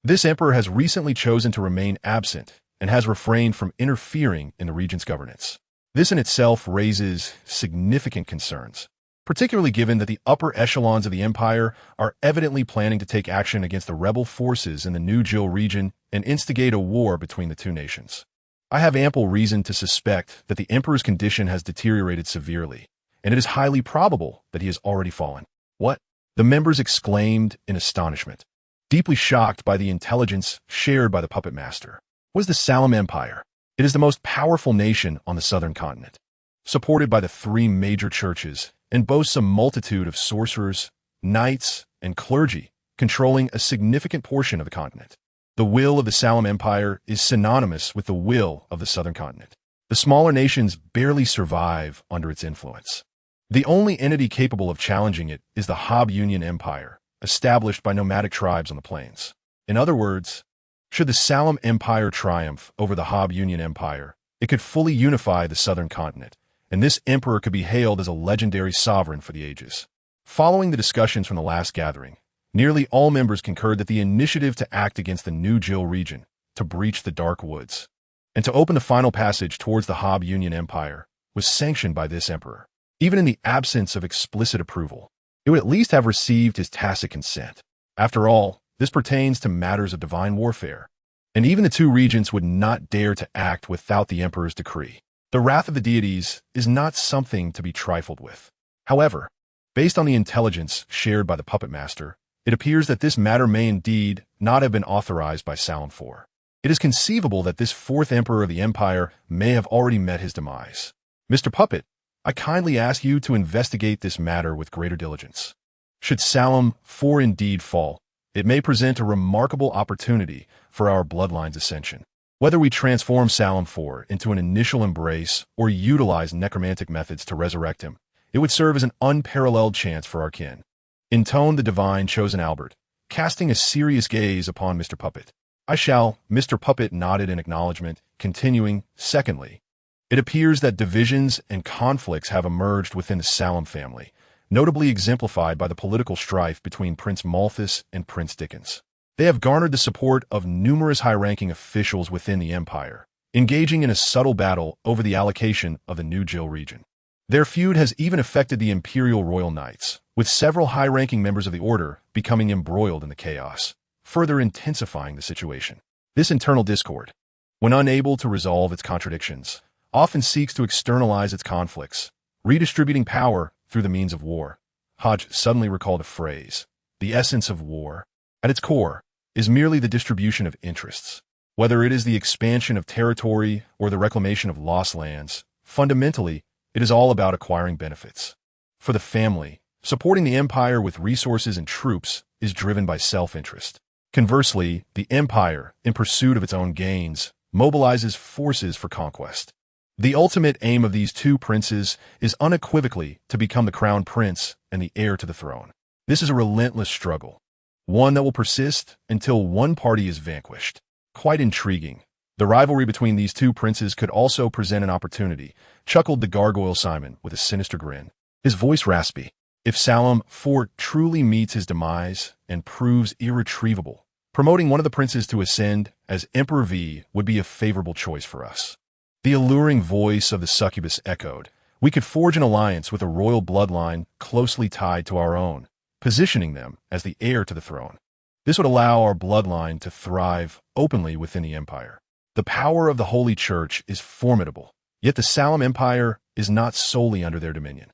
this emperor has recently chosen to remain absent and has refrained from interfering in the regent's governance. This in itself raises significant concerns. particularly given that the upper echelons of the empire are evidently planning to take action against the rebel forces in the New Jill region and instigate a war between the two nations. I have ample reason to suspect that the emperor's condition has deteriorated severely, and it is highly probable that he has already fallen. What? The members exclaimed in astonishment, deeply shocked by the intelligence shared by the puppet master. Was the Salem Empire? It is the most powerful nation on the southern continent, supported by the three major churches, and boasts a multitude of sorcerers, knights, and clergy, controlling a significant portion of the continent. The will of the Salem Empire is synonymous with the will of the southern continent. The smaller nations barely survive under its influence. The only entity capable of challenging it is the Hob Union Empire, established by nomadic tribes on the plains. In other words, should the Salem Empire triumph over the Hob Union Empire, it could fully unify the southern continent, and this emperor could be hailed as a legendary sovereign for the ages. Following the discussions from the last gathering, nearly all members concurred that the initiative to act against the New Jill region, to breach the Dark Woods, and to open the final passage towards the Hob Union Empire was sanctioned by this emperor. Even in the absence of explicit approval, it would at least have received his tacit consent. After all, this pertains to matters of divine warfare, and even the two regents would not dare to act without the emperor's decree. The wrath of the deities is not something to be trifled with. However, based on the intelligence shared by the puppet master, it appears that this matter may indeed not have been authorized by Salem IV. It is conceivable that this fourth emperor of the empire may have already met his demise. Mr. Puppet, I kindly ask you to investigate this matter with greater diligence. Should Salem IV indeed fall, it may present a remarkable opportunity for our bloodline's ascension. Whether we transform Salem IV into an initial embrace or utilize necromantic methods to resurrect him, it would serve as an unparalleled chance for our kin. Intoned the divine chosen Albert, casting a serious gaze upon Mr. Puppet. I shall. Mr. Puppet nodded in acknowledgement, continuing, secondly, it appears that divisions and conflicts have emerged within the Salem family, notably exemplified by the political strife between Prince Malthus and Prince Dickens. They have garnered the support of numerous high-ranking officials within the empire, engaging in a subtle battle over the allocation of the New Jill region. Their feud has even affected the Imperial Royal Knights, with several high-ranking members of the order becoming embroiled in the chaos, further intensifying the situation. This internal discord, when unable to resolve its contradictions, often seeks to externalize its conflicts, redistributing power through the means of war. Hodges suddenly recalled a phrase, the essence of war, at its core, is merely the distribution of interests. Whether it is the expansion of territory or the reclamation of lost lands, fundamentally, it is all about acquiring benefits. For the family, supporting the empire with resources and troops is driven by self-interest. Conversely, the empire, in pursuit of its own gains, mobilizes forces for conquest. The ultimate aim of these two princes is unequivocally to become the crown prince and the heir to the throne. This is a relentless struggle, one that will persist until one party is vanquished. Quite intriguing. The rivalry between these two princes could also present an opportunity, chuckled the gargoyle Simon with a sinister grin, his voice raspy. If Salem IV truly meets his demise and proves irretrievable, promoting one of the princes to ascend as Emperor V would be a favorable choice for us. The alluring voice of the succubus echoed. We could forge an alliance with a royal bloodline closely tied to our own, positioning them as the heir to the throne. This would allow our bloodline to thrive openly within the empire. The power of the Holy Church is formidable, yet the Salem Empire is not solely under their dominion.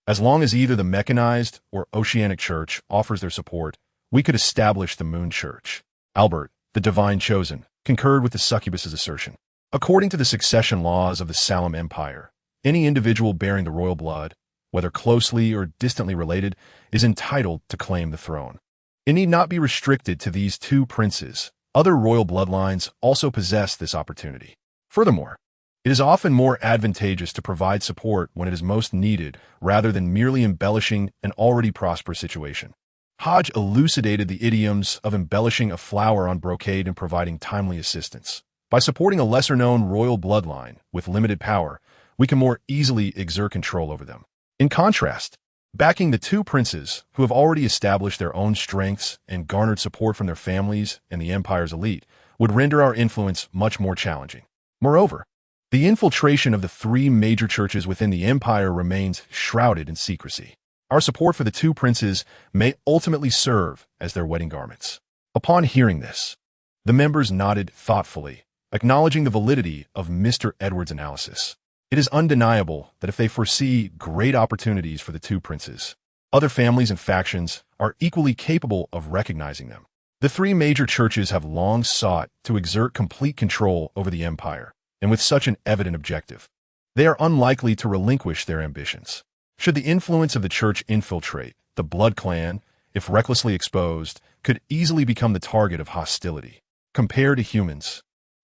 As long as either the mechanized or oceanic church offers their support, we could establish the Moon Church. Albert, the divine chosen, concurred with the succubus's assertion. According to the succession laws of the Salem Empire, any individual bearing the royal blood, whether closely or distantly related, is entitled to claim the throne. It need not be restricted to these two princes. Other royal bloodlines also possess this opportunity. Furthermore, it is often more advantageous to provide support when it is most needed rather than merely embellishing an already prosperous situation. Hodge elucidated the idioms of embellishing a flower on brocade and providing timely assistance. By supporting a lesser-known royal bloodline with limited power, we can more easily exert control over them. In contrast, backing the two princes who have already established their own strengths and garnered support from their families and the empire's elite would render our influence much more challenging. Moreover, the infiltration of the three major churches within the empire remains shrouded in secrecy. Our support for the two princes may ultimately serve as their wedding garments." Upon hearing this, the members nodded thoughtfully, acknowledging the validity of Mr. Edwards' analysis. It is undeniable that if they foresee great opportunities for the two princes, other families and factions are equally capable of recognizing them. The three major churches have long sought to exert complete control over the empire, and with such an evident objective, they are unlikely to relinquish their ambitions. Should the influence of the church infiltrate, the Blood Clan, if recklessly exposed, could easily become the target of hostility. Compared to humans,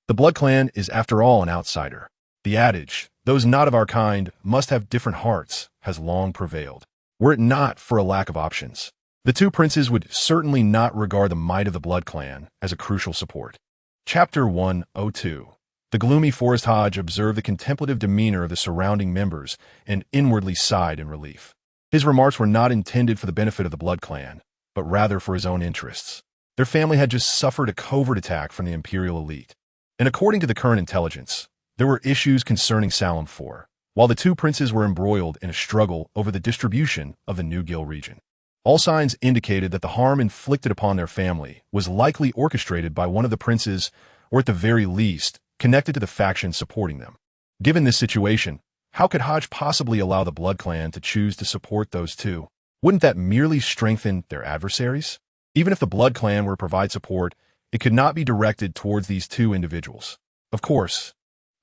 the Blood Clan is after all an outsider. The adage, "those not of our kind must have different hearts," has long prevailed. Were it not for a lack of options, the two princes would certainly not regard the might of the Blood Clan as a crucial support. Chapter 102. The gloomy forest Hodge observed the contemplative demeanor of the surrounding members and inwardly sighed in relief. His remarks were not intended for the benefit of the Blood Clan, but rather for his own interests. Their family had just suffered a covert attack from the Imperial elite, and according to the current intelligence, there were issues concerning Salem IV, while the two princes were embroiled in a struggle over the distribution of the New Gil region. All signs indicated that the harm inflicted upon their family was likely orchestrated by one of the princes, or at the very least, connected to the faction supporting them. Given this situation, how could Hodge possibly allow the Blood Clan to choose to support those two? Wouldn't that merely strengthen their adversaries? Even if the Blood Clan were to provide support, it could not be directed towards these two individuals. Of course,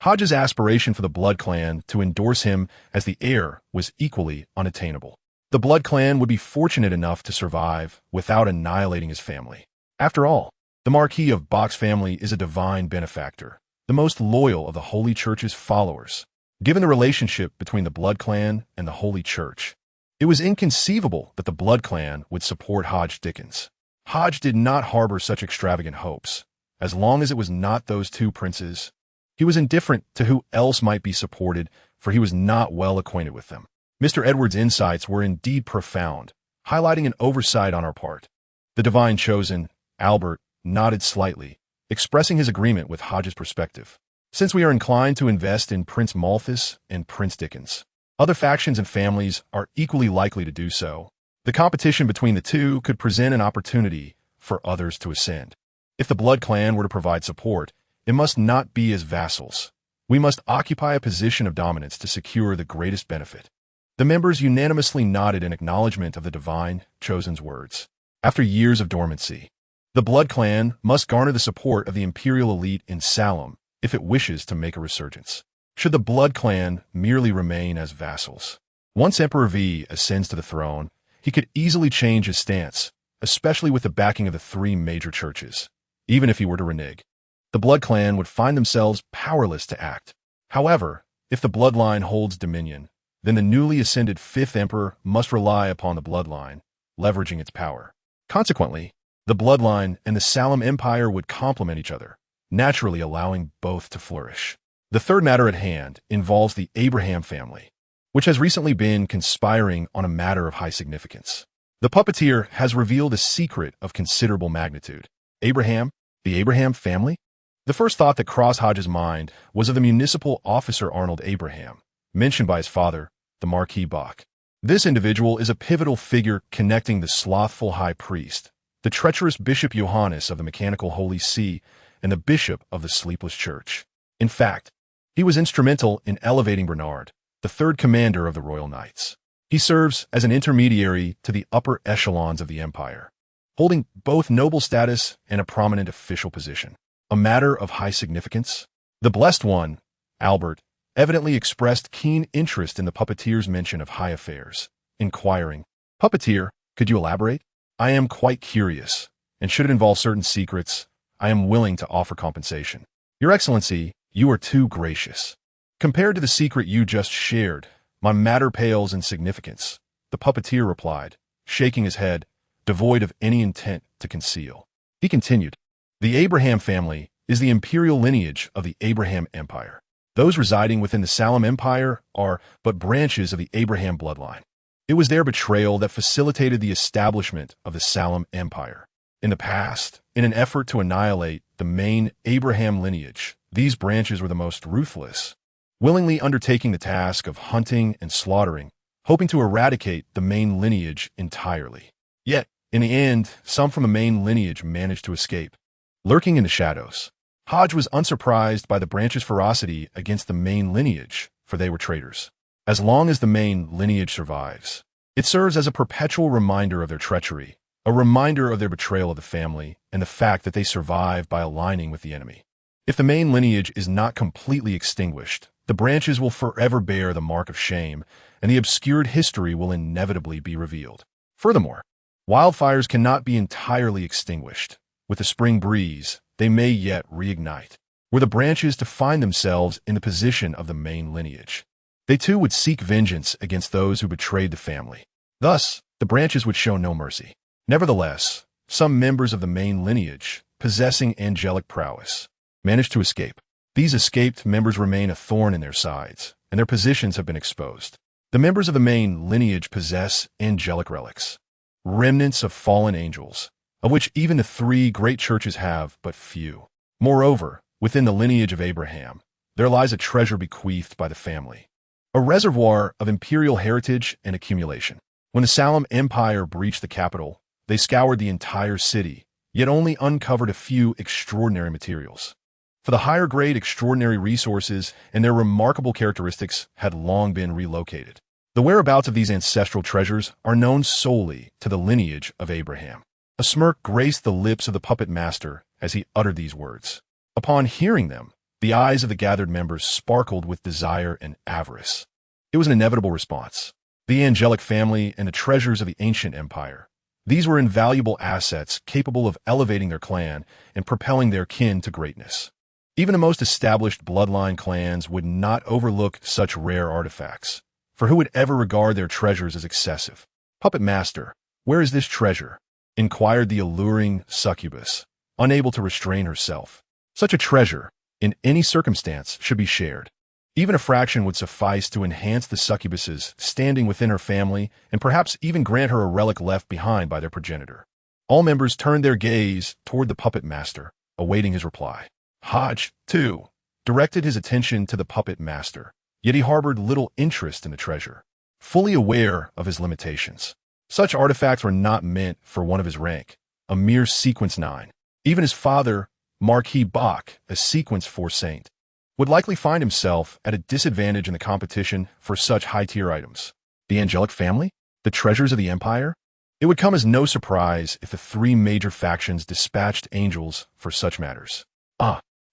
Hodge's aspiration for the Blood Clan to endorse him as the heir was equally unattainable. The Blood Clan would be fortunate enough to survive without annihilating his family. After all, the Marquis of Box family is a divine benefactor, the most loyal of the Holy Church's followers. Given the relationship between the Blood Clan and the Holy Church, it was inconceivable that the Blood Clan would support Hodge Dickens. Hodge did not harbor such extravagant hopes. As long as it was not those two princes, he was indifferent to who else might be supported, for he was not well acquainted with them. Mr. Edwards' insights were indeed profound, highlighting an oversight on our part. The divine chosen, Albert, nodded slightly, expressing his agreement with Hodge's perspective. Since we are inclined to invest in Prince Malthus and Prince Dickens, other factions and families are equally likely to do so. The competition between the two could present an opportunity for others to ascend. If the Blood Clan were to provide support, it must not be as vassals. We must occupy a position of dominance to secure the greatest benefit. The members unanimously nodded in acknowledgement of the divine chosen's words. After years of dormancy, the Blood Clan must garner the support of the Imperial elite in Salem if it wishes to make a resurgence. Should the Blood Clan merely remain as vassals? Once Emperor V ascends to the throne, he could easily change his stance, especially with the backing of the three major churches. Even if he were to renege, the Blood Clan would find themselves powerless to act. However, if the bloodline holds dominion, then the newly ascended fifth emperor must rely upon the bloodline, leveraging its power. Consequently, the bloodline and the Salem Empire would complement each other, naturally allowing both to flourish. The third matter at hand involves the Abraham family, which has recently been conspiring on a matter of high significance. The puppeteer has revealed a secret of considerable magnitude. Abraham, the Abraham family? The first thought that crossed Hodge's mind was of the municipal officer Arnold Abraham, mentioned by his father, the Marquis Bach. This individual is a pivotal figure connecting the slothful high priest, the treacherous Bishop Johannes of the mechanical Holy See, and the bishop of the sleepless church. In fact, he was instrumental in elevating Bernard, the third commander of the Royal Knights. He serves as an intermediary to the upper echelons of the empire, holding both noble status and a prominent official position. A matter of high significance? The Blessed One, Albert, evidently expressed keen interest in the puppeteer's mention of high affairs, inquiring, "Puppeteer, could you elaborate? I am quite curious, and should it involve certain secrets, I am willing to offer compensation." "Your Excellency, you are too gracious. Compared to the secret you just shared, my matter pales in significance," the puppeteer replied, shaking his head, devoid of any intent to conceal. He continued, "The Abraham family is the imperial lineage of the Abraham Empire. Those residing within the Salem Empire are but branches of the Abraham bloodline. It was their betrayal that facilitated the establishment of the Salem Empire. In the past, in an effort to annihilate the main Abraham lineage, these branches were the most ruthless, willingly undertaking the task of hunting and slaughtering hoping to eradicate the main lineage entirely. Yet, in the end, some from the main lineage managed to escape. Lurking in the shadows, Hodge was unsurprised by the branch's ferocity against the main lineage, for they were traitors. As long as the main lineage survives, it serves as a perpetual reminder of their treachery, a reminder of their betrayal of the family, and the fact that they survive by aligning with the enemy. If the main lineage is not completely extinguished, the branches will forever bear the mark of shame, and the obscured history will inevitably be revealed. Furthermore, wildfires cannot be entirely extinguished. With the spring breeze, they may yet reignite, were the branches to find themselves in the position of the main lineage. They too would seek vengeance against those who betrayed the family. Thus, the branches would show no mercy. Nevertheless, some members of the main lineage, possessing angelic prowess, managed to escape. These escaped members remain a thorn in their sides, and their positions have been exposed. The members of the main lineage possess angelic relics, remnants of fallen angels, of which even the three great churches have but few. Moreover, within the lineage of Abraham, there lies a treasure bequeathed by the family, a reservoir of imperial heritage and accumulation. When the Salem Empire breached the capital, they scoured the entire city, yet only uncovered a few extraordinary materials. For the higher-grade extraordinary resources and their remarkable characteristics had long been relocated. The whereabouts of these ancestral treasures are known solely to the lineage of Abraham. A smirk graced the lips of the puppet master as he uttered these words. Upon hearing them, the eyes of the gathered members sparkled with desire and avarice. It was an inevitable response. The angelic family and the treasures of the ancient empire. These were invaluable assets capable of elevating their clan and propelling their kin to greatness. Even the most established bloodline clans would not overlook such rare artifacts, for who would ever regard their treasures as excessive? Puppet Master, where is this treasure? Inquired the alluring succubus, unable to restrain herself. Such a treasure, in any circumstance, should be shared. Even a fraction would suffice to enhance the succubus's standing within her family and perhaps even grant her a relic left behind by their progenitor. All members turned their gaze toward the puppet master, awaiting his reply. Hodge, too, directed his attention to the puppet master, yet he harbored little interest in the treasure, fully aware of his limitations. Such artifacts were not meant for one of his rank, a mere sequence 9. Even his father, Marquis Bach, a sequence 4 saint, would likely find himself at a disadvantage in the competition for such high-tier items. The angelic family? The treasures of the empire? It would come as no surprise if the three major factions dispatched angels for such matters.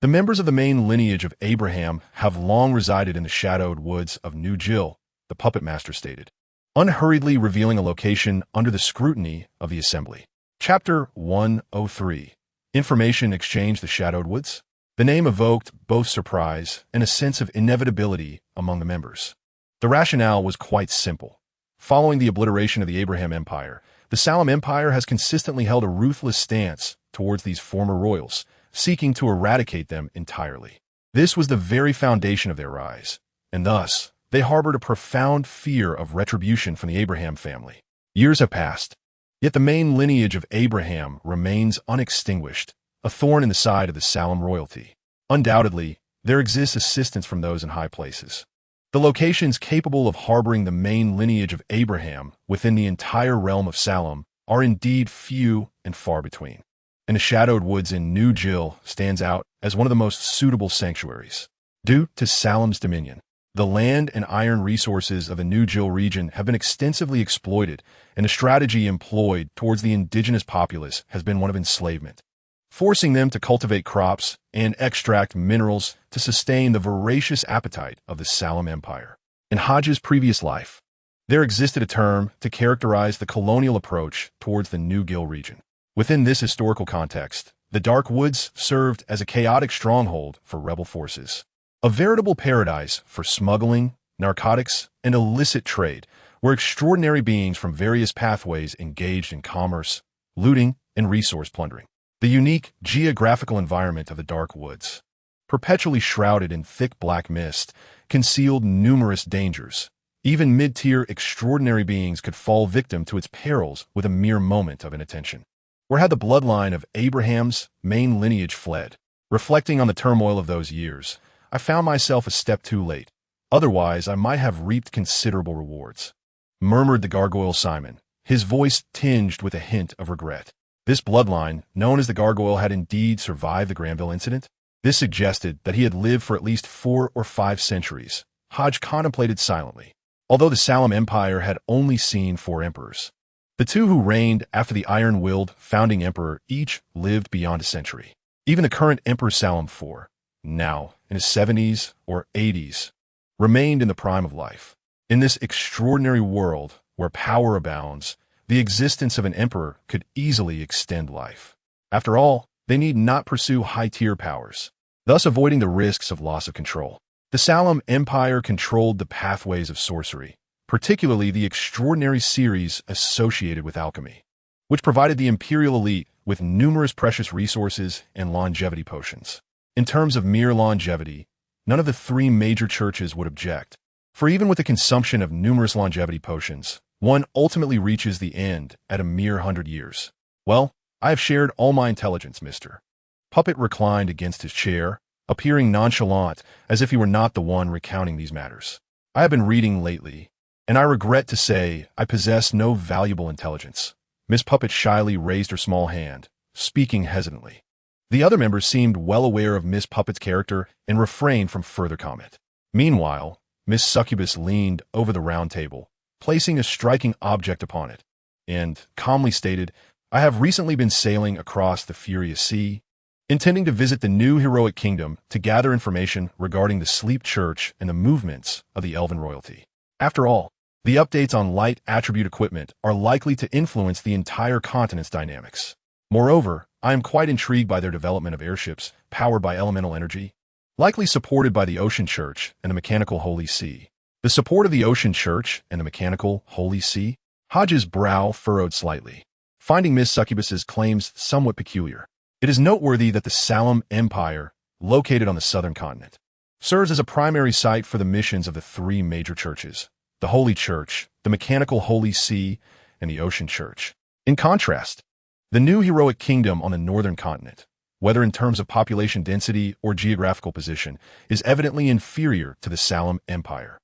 The members of the main lineage of Abraham have long resided in the shadowed woods of New Jill, the puppet master stated, unhurriedly revealing a location under the scrutiny of the assembly. Chapter 103. Information Exchange the Shadowed Woods. The name evoked both surprise and a sense of inevitability among the members. The rationale was quite simple. Following the obliteration of the Abraham Empire, the Salem Empire has consistently held a ruthless stance towards these former royals, seeking to eradicate them entirely. This was the very foundation of their rise, and thus, they harbored a profound fear of retribution from the Abraham family. Years have passed, yet the main lineage of Abraham remains unextinguished, a thorn in the side of the Salem royalty. Undoubtedly, there exists assistance from those in high places. The locations capable of harboring the main lineage of Abraham within the entire realm of Salem are indeed few and far between, and the shadowed woods in New Jill stands out as one of the most suitable sanctuaries. Due to Salem's dominion, the land and iron resources of the New Jill region have been extensively exploited, and the strategy employed towards the indigenous populace has been one of enslavement, forcing them to cultivate crops and extract minerals to sustain the voracious appetite of the Salem Empire. In Hodges' previous life, there existed a term to characterize the colonial approach towards the New Gill region. Within this historical context, the Dark Woods served as a chaotic stronghold for rebel forces, a veritable paradise for smuggling, narcotics, and illicit trade, where extraordinary beings from various pathways engaged in commerce, looting, and resource plundering. The unique geographical environment of the Dark Woods, perpetually shrouded in thick black mist, concealed numerous dangers. Even mid-tier extraordinary beings could fall victim to its perils with a mere moment of inattention. Where had the bloodline of Abraham's main lineage fled? Reflecting on the turmoil of those years, I found myself a step too late. Otherwise, I might have reaped considerable rewards. murmured the gargoyle Simon, his voice tinged with a hint of regret. This bloodline, known as the gargoyle, had indeed survived the Granville incident. This suggested that he had lived for at least 4 or 5 centuries. Hodge contemplated silently. Although the Salem Empire had only seen 4 emperors, the 2 who reigned after the iron-willed founding emperor each lived beyond a century. Even the current Emperor Salem IV, now in his 70s or 80s, remained in the prime of life. In this extraordinary world where power abounds, the existence of an emperor could easily extend life. After all, they need not pursue high-tier powers, thus avoiding the risks of loss of control. The Salem Empire controlled the pathways of sorcery, particularly the extraordinary series associated with alchemy, which provided the imperial elite with numerous precious resources and longevity potions. In terms of mere longevity, none of the 3 major churches would object, for even with the consumption of numerous longevity potions, one ultimately reaches the end at a mere 100 years. Well, I have shared all my intelligence, Mr. Puppet reclined against his chair, appearing nonchalant as if he were not the one recounting these matters. I have been reading lately, and I regret to say I possess no valuable intelligence. Miss Puppet shyly raised her small hand, speaking hesitantly. The other members seemed well aware of Miss Puppet's character and refrained from further comment. Meanwhile, Miss Succubus leaned over the round table, placing a striking object upon it, and calmly stated, "I have recently been sailing across the furious sea, intending to visit the new heroic kingdom to gather information regarding the Sleep Church and the movements of the Elven royalty. After all, the updates on light attribute equipment are likely to influence the entire continent's dynamics. Moreover, I am quite intrigued by their development of airships powered by elemental energy, likely supported by the Ocean Church and the Mechanical Holy See." The support of the Ocean Church and the Mechanical Holy See? Hodges' brow furrowed slightly, finding Miss Succubus's claims somewhat peculiar. It is noteworthy that the Salem Empire, located on the southern continent, serves as a primary site for the missions of the 3 major churches: the Holy Church, the Mechanical Holy See, and the Ocean Church. In contrast, the new heroic kingdom on the northern continent, whether in terms of population density or geographical position, is evidently inferior to the Salem Empire.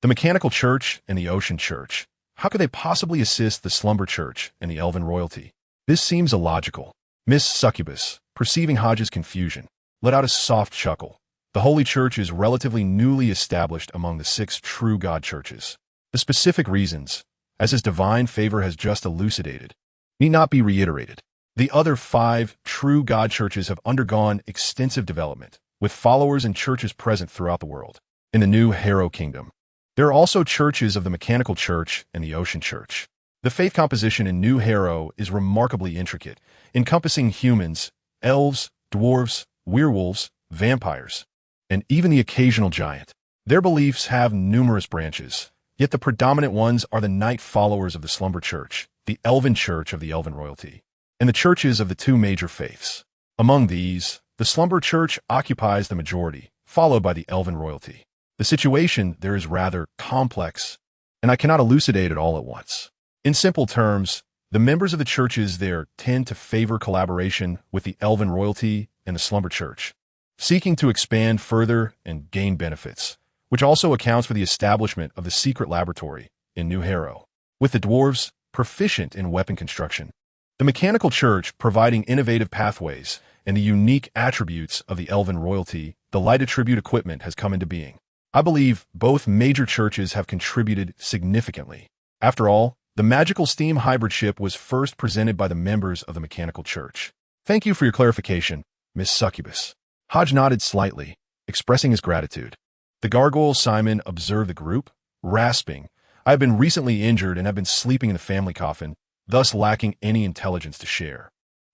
The Mechanical Church and the Ocean Church, how could they possibly assist the Slumber Church and the Elven royalty? This seems illogical. Miss Succubus, perceiving Hodges' confusion, let out a soft chuckle. The Holy Church is relatively newly established among the 6 true God churches. The specific reasons, as his divine favor has just elucidated, need not be reiterated. The other 5 true God churches have undergone extensive development, with followers and churches present throughout the world. In the new Harrow Kingdom, there are also churches of the Mechanical Church and the Ocean Church. The faith composition in New Harrow is remarkably intricate, encompassing humans, elves, dwarves, werewolves, vampires, and even the occasional giant. Their beliefs have numerous branches, yet the predominant ones are the Night Followers of the Slumber Church, the Elven Church of the Elven royalty, and the churches of the 2 major faiths. Among these, the Slumber Church occupies the majority, followed by the Elven royalty. The situation there is rather complex, and I cannot elucidate it all at once. In simple terms, the members of the churches there tend to favor collaboration with the Elven royalty and the Slumber Church, seeking to expand further and gain benefits, which also accounts for the establishment of the secret laboratory in New Harrow, with the dwarves proficient in weapon construction, the Mechanical Church providing innovative pathways, and the unique attributes of the Elven royalty. The light attribute equipment has come into being. I believe both major churches have contributed significantly. After all, the magical steam hybrid ship was first presented by the members of the Mechanical Church. Thank you for your clarification, Miss Succubus. Hodge nodded slightly, expressing his gratitude. The gargoyle Simon observed the group, rasping, "I have been recently injured and have been sleeping in the family coffin, thus lacking any intelligence to share."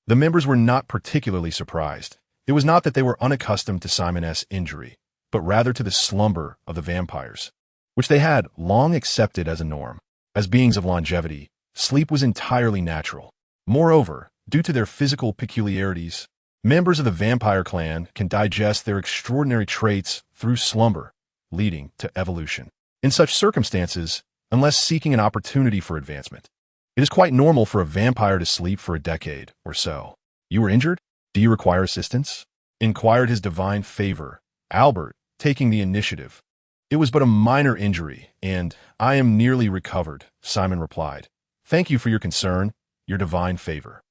The members were not particularly surprised. It was not that they were unaccustomed to Simon's injury, but rather to the slumber of the vampires, which they had long accepted as a norm. As beings of longevity, sleep was entirely natural. Moreover, due to their physical peculiarities, members of the vampire clan can digest their extraordinary traits through slumber, leading to evolution. In such circumstances, unless seeking an opportunity for advancement, it is quite normal for a vampire to sleep for a decade or so. "You were injured? Do you require assistance?" inquired his divine favor, Albert, taking the initiative. It was but a minor injury, and I am nearly recovered, Simon replied. Thank you for your concern, your divine favor.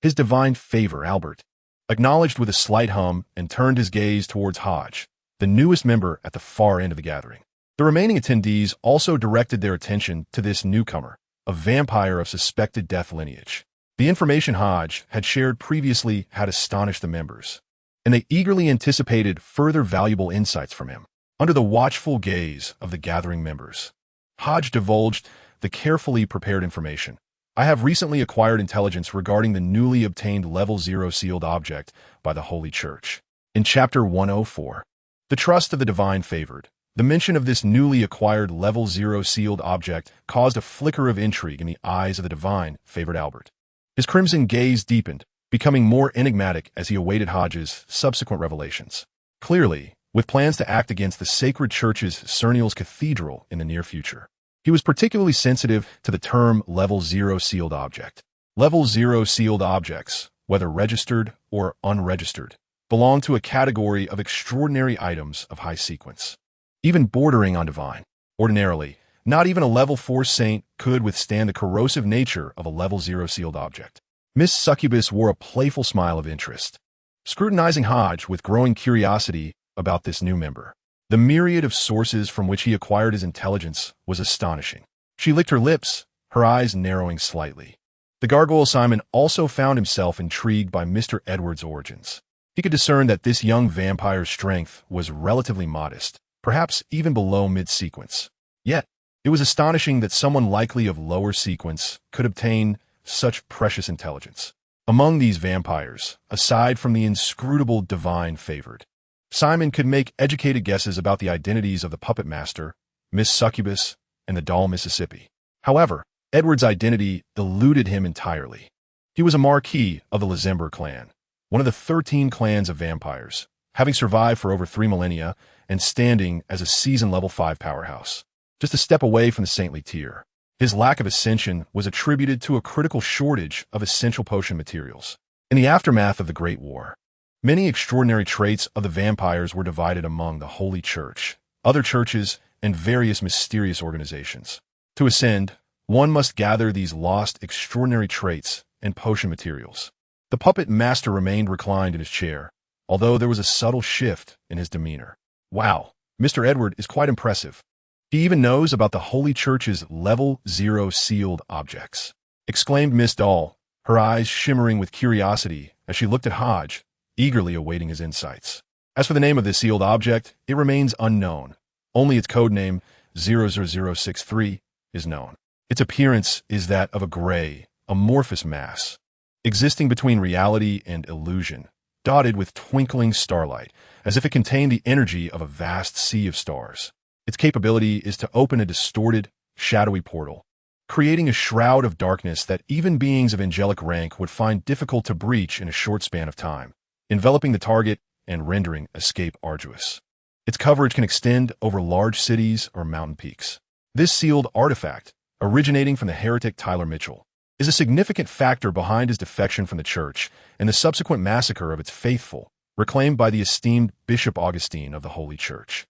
His divine favor, Albert, acknowledged with a slight hum and turned his gaze towards Hodge, the newest member at the far end of the gathering. The remaining attendees also directed their attention to this newcomer, a vampire of suspected death lineage. The information Hodge had shared previously had astonished the members, and they eagerly anticipated further valuable insights from him. Under the watchful gaze of the gathering members, Hodge divulged the carefully prepared information. I have recently acquired intelligence regarding the newly obtained Level 0 sealed object by the Holy Church. In Chapter 104, The Trust of the Divine Favored, the mention of this newly acquired Level 0 sealed object caused a flicker of intrigue in the eyes of the divine favored Albert. His crimson gaze deepened, becoming more enigmatic as he awaited Hodge's subsequent revelations. Clearly, with plans to act against the sacred church's Cernil's cathedral in the near future, he was particularly sensitive to the term Level 0 sealed object. Level 0 sealed objects, whether registered or unregistered, belong to a category of extraordinary items of high sequence, even bordering on divine. Ordinarily, not even a Level 4 saint could withstand the corrosive nature of a Level 0 sealed object. Miss Succubus wore a playful smile of interest, scrutinizing Hodge with growing curiosity about this new member. The myriad of sources from which he acquired his intelligence was astonishing. She licked her lips, her eyes narrowing slightly. The gargoyle Simon also found himself intrigued by Mr. Edward's origins. He could discern that this young vampire's strength was relatively modest, perhaps even below mid-sequence. Yet, it was astonishing that someone likely of lower sequence could obtain such precious intelligence. Among these vampires, aside from the inscrutable divine favored, Simon could make educated guesses about the identities of the puppet master, Miss Succubus, and the doll Mississippi. However, Edward's identity eluded him entirely. He was a Marquis of the Lezember clan, one of the 13 clans of vampires, having survived for over 3 millennia and standing as a seasoned Level 5 powerhouse, just a step away from the saintly tier. His lack of ascension was attributed to a critical shortage of essential potion materials. In the aftermath of the Great War, many extraordinary traits of the vampires were divided among the Holy Church, other churches, and various mysterious organizations. To ascend, one must gather these lost extraordinary traits and potion materials. The puppet master remained reclined in his chair, although there was a subtle shift in his demeanor. Wow, Mr. Edward is quite impressive. He even knows about the Holy Church's Level 0 sealed objects, exclaimed Miss Doll, her eyes shimmering with curiosity as she looked at Hodge, eagerly awaiting his insights. As for the name of this sealed object, it remains unknown. Only its code name, 00063, is known. Its appearance is that of a gray, amorphous mass, existing between reality and illusion, dotted with twinkling starlight, as if it contained the energy of a vast sea of stars. Its capability is to open a distorted, shadowy portal, creating a shroud of darkness that even beings of angelic rank would find difficult to breach in a short span of time, enveloping the target and rendering escape arduous. Its coverage can extend over large cities or mountain peaks. This sealed artifact, originating from the heretic Tyler Mitchell, is a significant factor behind his defection from the church and the subsequent massacre of its faithful, reclaimed by the esteemed Bishop Augustine of the Holy Church.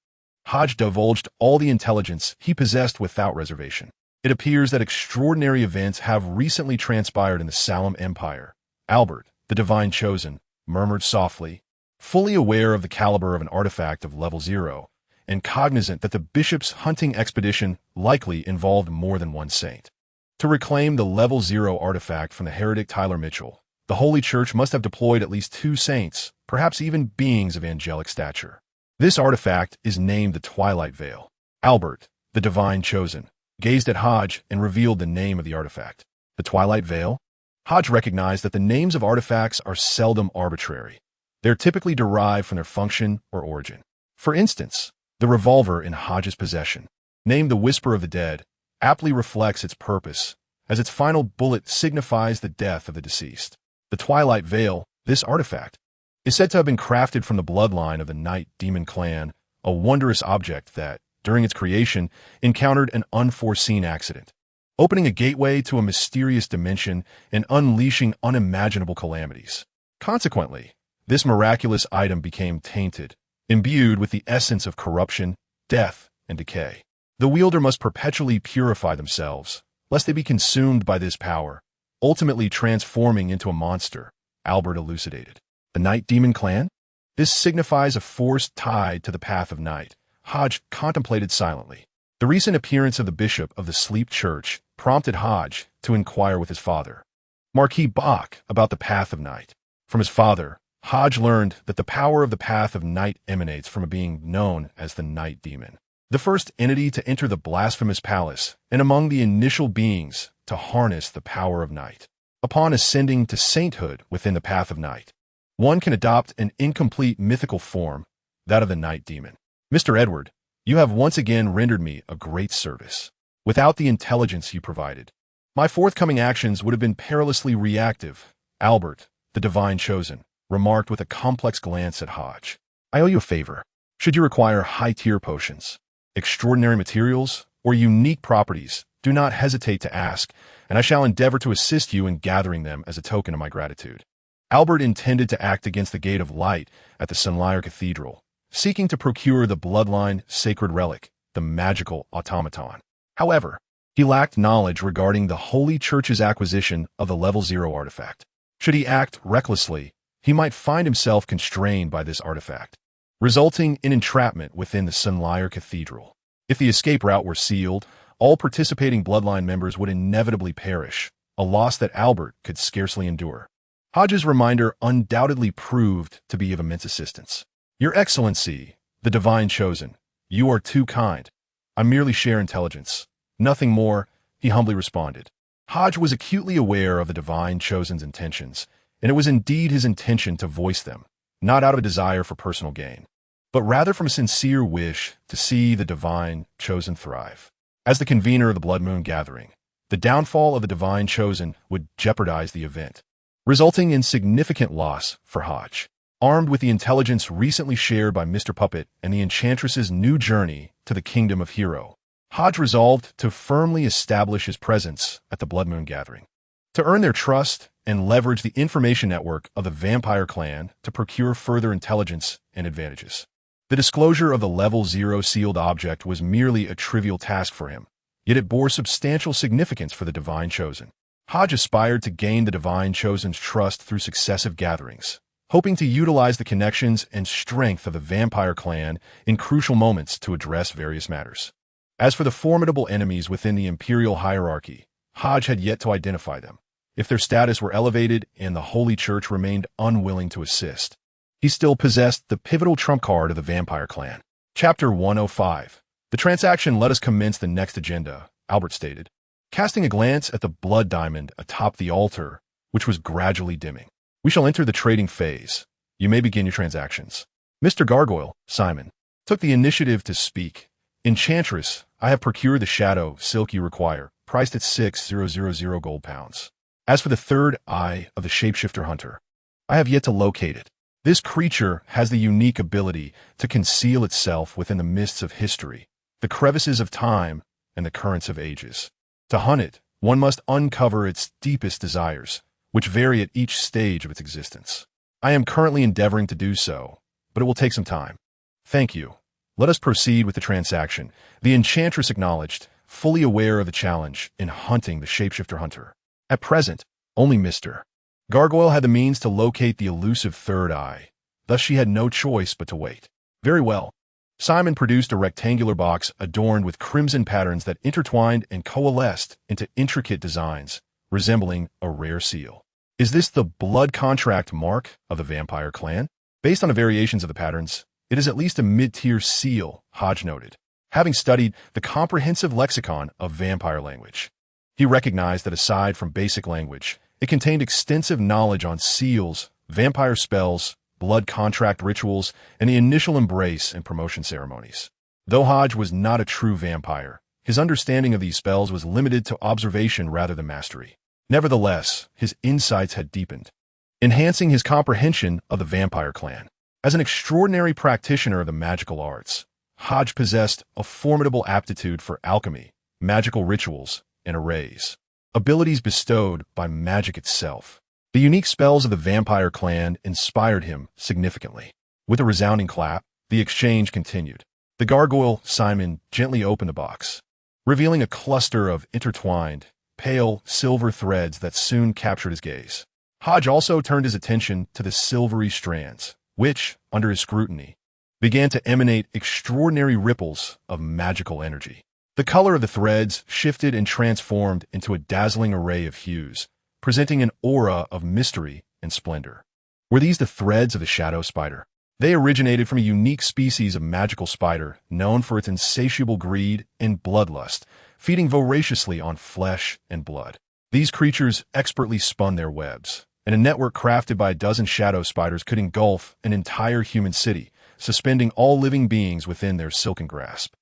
Hodge divulged all the intelligence he possessed without reservation. It appears that extraordinary events have recently transpired in the Salem Empire. Albert, the divine chosen, murmured softly, fully aware of the caliber of an artifact of Level 0, and cognizant that the bishop's hunting expedition likely involved more than one saint. To reclaim the Level 0 artifact from the heretic Tyler Mitchell, the Holy Church must have deployed at least 2 saints, perhaps even beings of angelic stature. This artifact is named the Twilight Veil. Albert, the divine chosen, gazed at Hodge and revealed the name of the artifact. The Twilight Veil? Hodge recognized that the names of artifacts are seldom arbitrary. They are typically derived from their function or origin. For instance, the revolver in Hodge's possession, named the Whisper of the Dead, aptly reflects its purpose, as its final bullet signifies the death of the deceased. The Twilight Veil, this artifact, is said to have been crafted from the bloodline of the Night Demon clan, a wondrous object that, during its creation, encountered an unforeseen accident, opening a gateway to a mysterious dimension and unleashing unimaginable calamities. Consequently, this miraculous item became tainted, imbued with the essence of corruption death, and decay. The wielder must perpetually purify themselves, lest they be consumed by this power, ultimately transforming into a monster, Albert elucidated. The Night Demon Clan? This signifies a force tied to the path of night, Hodge contemplated silently. The recent appearance of the bishop of the Sleep Church prompted Hodge to inquire with his father, Marquis Bach, about the path of night. From his father, Hodge learned that the power of the path of night emanates from a being known as the Night Demon, the first entity to enter the blasphemous palace and among the initial beings to harness the power of night. Upon ascending to sainthood within the path of night, one can adopt an incomplete mythical form, that of the Night Demon. Mr. Edward, you have once again rendered me a great service. Without the intelligence you provided, my forthcoming actions would have been perilously reactive, Albert, the Divine Chosen, remarked with a complex glance at Hodge. I owe you a favor. Should you require high-tier potions, extraordinary materials, or unique properties, do not hesitate to ask, and I shall endeavor to assist you in gathering them as a token of my gratitude. Albert intended to act against the Gate of Light at the Sunlier Cathedral, seeking to procure the bloodline sacred relic, the magical automaton. However, he lacked knowledge regarding the Holy Church's acquisition of the Level 0 artifact. Should he act recklessly, he might find himself constrained by this artifact, resulting in entrapment within the Sunlier Cathedral. If the escape route were sealed, all participating bloodline members would inevitably perish, a loss that Albert could scarcely endure. Hodge's reminder undoubtedly proved to be of immense assistance. Your Excellency, the Divine Chosen, you are too kind. I merely share intelligence. Nothing more, he humbly responded. Hodge was acutely aware of the Divine Chosen's intentions, and it was indeed his intention to voice them, not out of a desire for personal gain, but rather from a sincere wish to see the Divine Chosen thrive. As the convener of the Blood Moon Gathering, the downfall of the Divine Chosen would jeopardize the event, resulting in significant loss for Hodge. Armed with the intelligence recently shared by Mr. Puppet and the Enchantress's new journey to the Kingdom of Hero, Hodge resolved to firmly establish his presence at the Blood Moon Gathering, to earn their trust and leverage the information network of the Vampire Clan to procure further intelligence and advantages. The disclosure of the Level 0 sealed object was merely a trivial task for him, yet it bore substantial significance for the Divine Chosen. Hodge aspired to gain the Divine Chosen's trust through successive gatherings, hoping to utilize the connections and strength of the Vampire Clan in crucial moments to address various matters. As for the formidable enemies within the Imperial hierarchy, Hodge had yet to identify them, if their status were elevated and the Holy Church remained unwilling to assist. He still possessed the pivotal trump card of the Vampire Clan. Chapter 105. The transaction let us commence the next agenda, Albert stated, casting a glance at the blood diamond atop the altar, which was gradually dimming. We shall enter the trading phase. You may begin your transactions. Mr. Gargoyle, Simon, took the initiative to speak. Enchantress, I have procured the shadow silk you require, priced at 6,000 gold pounds. As for the third eye of the shapeshifter hunter, I have yet to locate it. This creature has the unique ability to conceal itself within the mists of history, the crevices of time, and the currents of ages. To hunt it, one must uncover its deepest desires, which vary at each stage of its existence. I am currently endeavoring to do so, but it will take some time. Thank you. Let us proceed with the transaction, the Enchantress acknowledged, fully aware of the challenge in hunting the shapeshifter hunter. At present, only Mr. Gargoyle had the means to locate the elusive third eye, thus she had no choice but to wait. Very well. Simon produced a rectangular box adorned with crimson patterns that intertwined and coalesced into intricate designs, resembling a rare seal. Is this the blood contract mark of the Vampire Clan? Based on the variations of the patterns, it is at least a mid-tier seal, Hodge noted, having studied the comprehensive lexicon of vampire language. He recognized that aside from basic language, it contained extensive knowledge on seals, vampire spells, blood contract rituals, and the initial embrace and promotion ceremonies. Though Hodge was not a true vampire, his understanding of these spells was limited to observation rather than mastery. Nevertheless, his insights had deepened, enhancing his comprehension of the Vampire Clan. As an extraordinary practitioner of the magical arts, Hodge possessed a formidable aptitude for alchemy, magical rituals, and arrays, abilities bestowed by magic itself. The unique spells of the Vampire Clan inspired him significantly. With a resounding clap, the exchange continued. The gargoyle, Simon, gently opened the box, revealing a cluster of intertwined, pale, silver threads that soon captured his gaze. Hodge also turned his attention to the silvery strands, which, under his scrutiny, began to emanate extraordinary ripples of magical energy. The color of the threads shifted and transformed into a dazzling array of hues, presenting an aura of mystery and splendor. Were these the threads of the shadow spider? They originated from a unique species of magical spider known for its insatiable greed and bloodlust, feeding voraciously on flesh and blood. These creatures expertly spun their webs, and a network crafted by a dozen shadow spiders could engulf an entire human city, suspending all living beings within their silken grasp,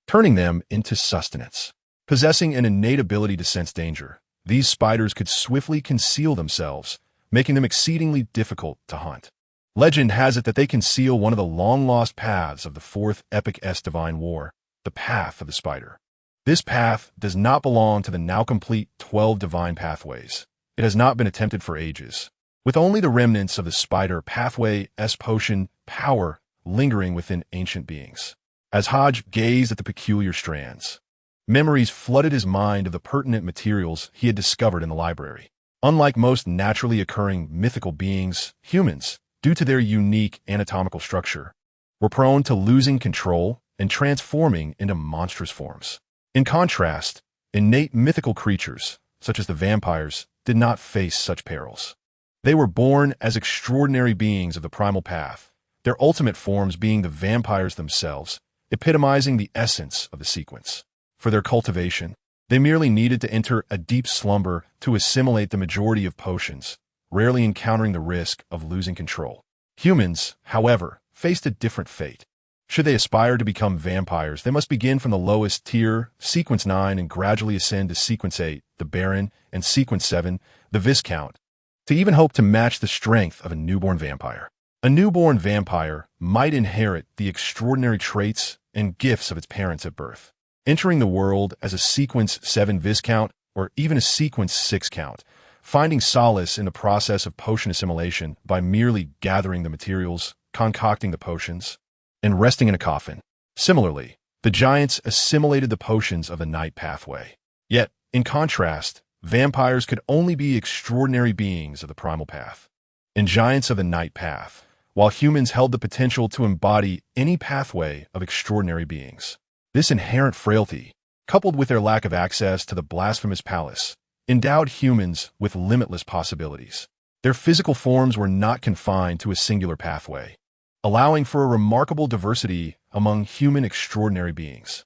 turning them into sustenance. Possessing an innate ability to sense danger, these spiders could swiftly conceal themselves, making them exceedingly difficult to hunt. Legend has it that they conceal one of the long-lost paths of the fourth epic Divine War, the Path of the Spider. This path does not belong to the now complete 12 divine pathways. It has not been attempted for ages, with only the remnants of the spider pathway potion power lingering within ancient beings. As Hodge gazed at the peculiar strands, memories flooded his mind of the pertinent materials he had discovered in the library. Unlike most naturally occurring mythical beings, humans, due to their unique anatomical structure, were prone to losing control and transforming into monstrous forms. In contrast, innate mythical creatures, such as the vampires, did not face such perils. They were born as extraordinary beings of the primal path, their ultimate forms being the vampires themselves, epitomizing the essence of the sequence. For their cultivation, they merely needed to enter a deep slumber to assimilate the majority of potions, rarely encountering the risk of losing control. Humans, however, faced a different fate. Should they aspire to become vampires, they must begin from the lowest tier, Sequence 9, and gradually ascend to Sequence 8, the Baron, and Sequence 7, the Viscount, to even hope to match the strength of a newborn vampire. A newborn vampire might inherit the extraordinary traits and gifts of its parents at birth, entering the world as a Sequence 7 Viscount or even a Sequence 6 Count, finding solace in the process of potion assimilation by merely gathering the materials, concocting the potions, and resting in a coffin. Similarly, the giants assimilated the potions of the night pathway. Yet, in contrast, vampires could only be extraordinary beings of the primal path, and giants of the night path, while humans held the potential to embody any pathway of extraordinary beings. This inherent frailty, coupled with their lack of access to the blasphemous palace, endowed humans with limitless possibilities. Their physical forms were not confined to a singular pathway, allowing for a remarkable diversity among human extraordinary beings.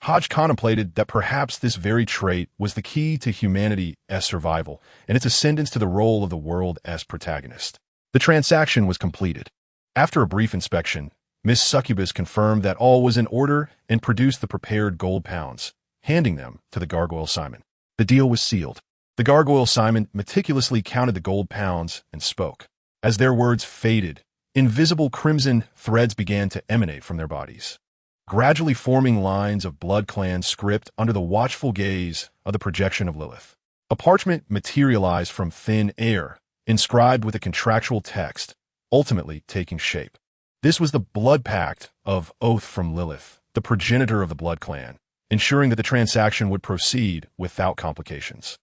Hodge contemplated that perhaps this very trait was the key to humanity's survival and its ascendance to the role of the world as protagonist. The transaction was completed. After a brief inspection, Miss Succubus confirmed that all was in order and produced the prepared gold pounds, handing them to the gargoyle Simon. The deal was sealed. The gargoyle Simon meticulously counted the gold pounds and spoke. As their words faded, invisible crimson threads began to emanate from their bodies, gradually forming lines of blood-clan script under the watchful gaze of the projection of Lilith. A parchment materialized from thin air, inscribed with a contractual text, ultimately taking shape. This was the blood pact of oath from Lilith, the progenitor of the blood clan, ensuring that the transaction would proceed without complications.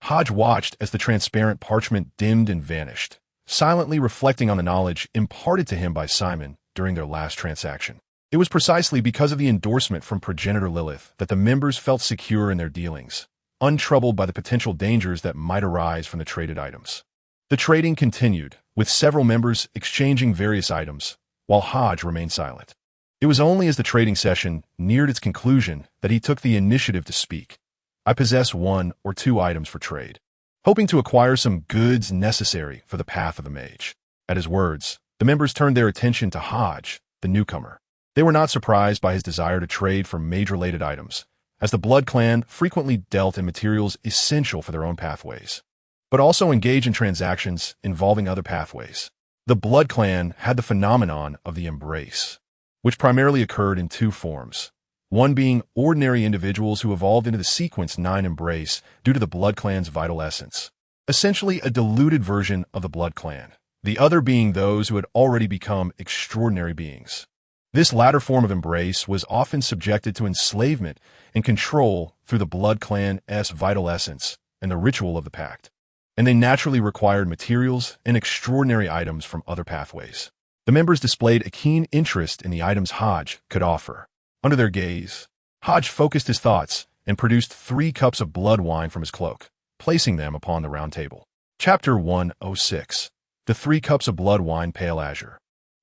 Hodge watched as the transparent parchment dimmed and vanished, silently reflecting on the knowledge imparted to him by Simon during their last transaction. It was precisely because of the endorsement from progenitor Lilith that the members felt secure in their dealings, untroubled by the potential dangers that might arise from the traded items. The trading continued, with several members exchanging various items, while Hodge remained silent. It was only as the trading session neared its conclusion that he took the initiative to speak. I possess 1 or 2 items for trade, hoping to acquire some goods necessary for the path of the mage. At his words, the members turned their attention to Hodge, the newcomer. They were not surprised by his desire to trade for mage-related items, as the Blood Clan frequently dealt in materials essential for their own pathways, but also engaged in transactions involving other pathways. The Blood Clan had the phenomenon of the embrace, which primarily occurred in 2 forms. One being ordinary individuals who evolved into the Sequence 9 embrace due to the Blood Clan's vital essence, essentially a diluted version of the Blood Clan. The other being those who had already become extraordinary beings. This latter form of embrace was often subjected to enslavement and control through the blood clan's vital essence and the ritual of the pact, and they naturally required materials and extraordinary items from other pathways. The members displayed a keen interest in the items Hodge could offer. Under their gaze, Hodge focused his thoughts and produced 3 cups of blood wine from his cloak, placing them upon the round table. Chapter 106. The 3 cups of blood wine, pale azure,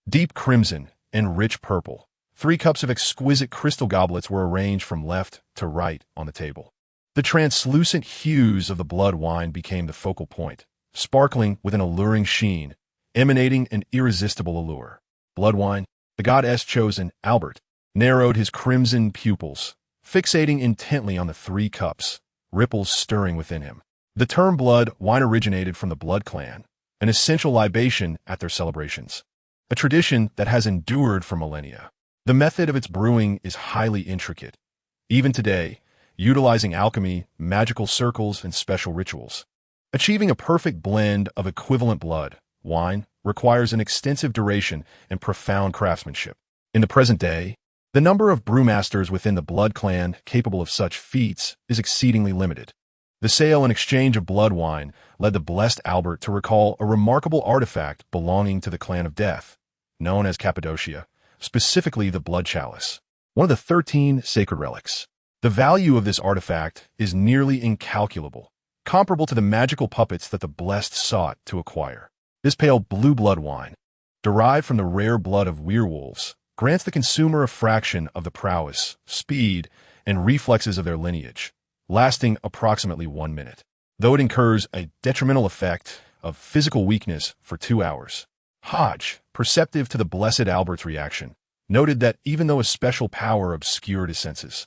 deep crimson, and rich purple. 3 cups of exquisite crystal goblets were arranged from left to right on the table. The translucent hues of the blood wine became the focal point, sparkling with an alluring sheen, emanating an irresistible allure. Blood wine, the goddess chosen, Albert, narrowed his crimson pupils, fixating intently on the 3 cups, ripples stirring within him. The term blood wine originated from the Blood Clan, an essential libation at their celebrations, a tradition that has endured for millennia. The method of its brewing is highly intricate, even today, utilizing alchemy, magical circles, and special rituals. Achieving a perfect blend of equivalent blood wine requires an extensive duration and profound craftsmanship. In the present day, the number of brewmasters within the Blood Clan capable of such feats is exceedingly limited. The sale and exchange of blood wine led the blessed Albert to recall a remarkable artifact belonging to the Clan of Death, known as Cappadocia, specifically the Blood Chalice, one of the 13 sacred relics. The value of this artifact is nearly incalculable, comparable to the magical puppets that the blessed sought to acquire. This pale blue blood wine, derived from the rare blood of werewolves, grants the consumer a fraction of the prowess, speed, and reflexes of their lineage, lasting approximately 1 minute, though it incurs a detrimental effect of physical weakness for 2 hours. Hodge, perceptive to the blessed Albert's reaction, noted that even though a special power obscured his senses,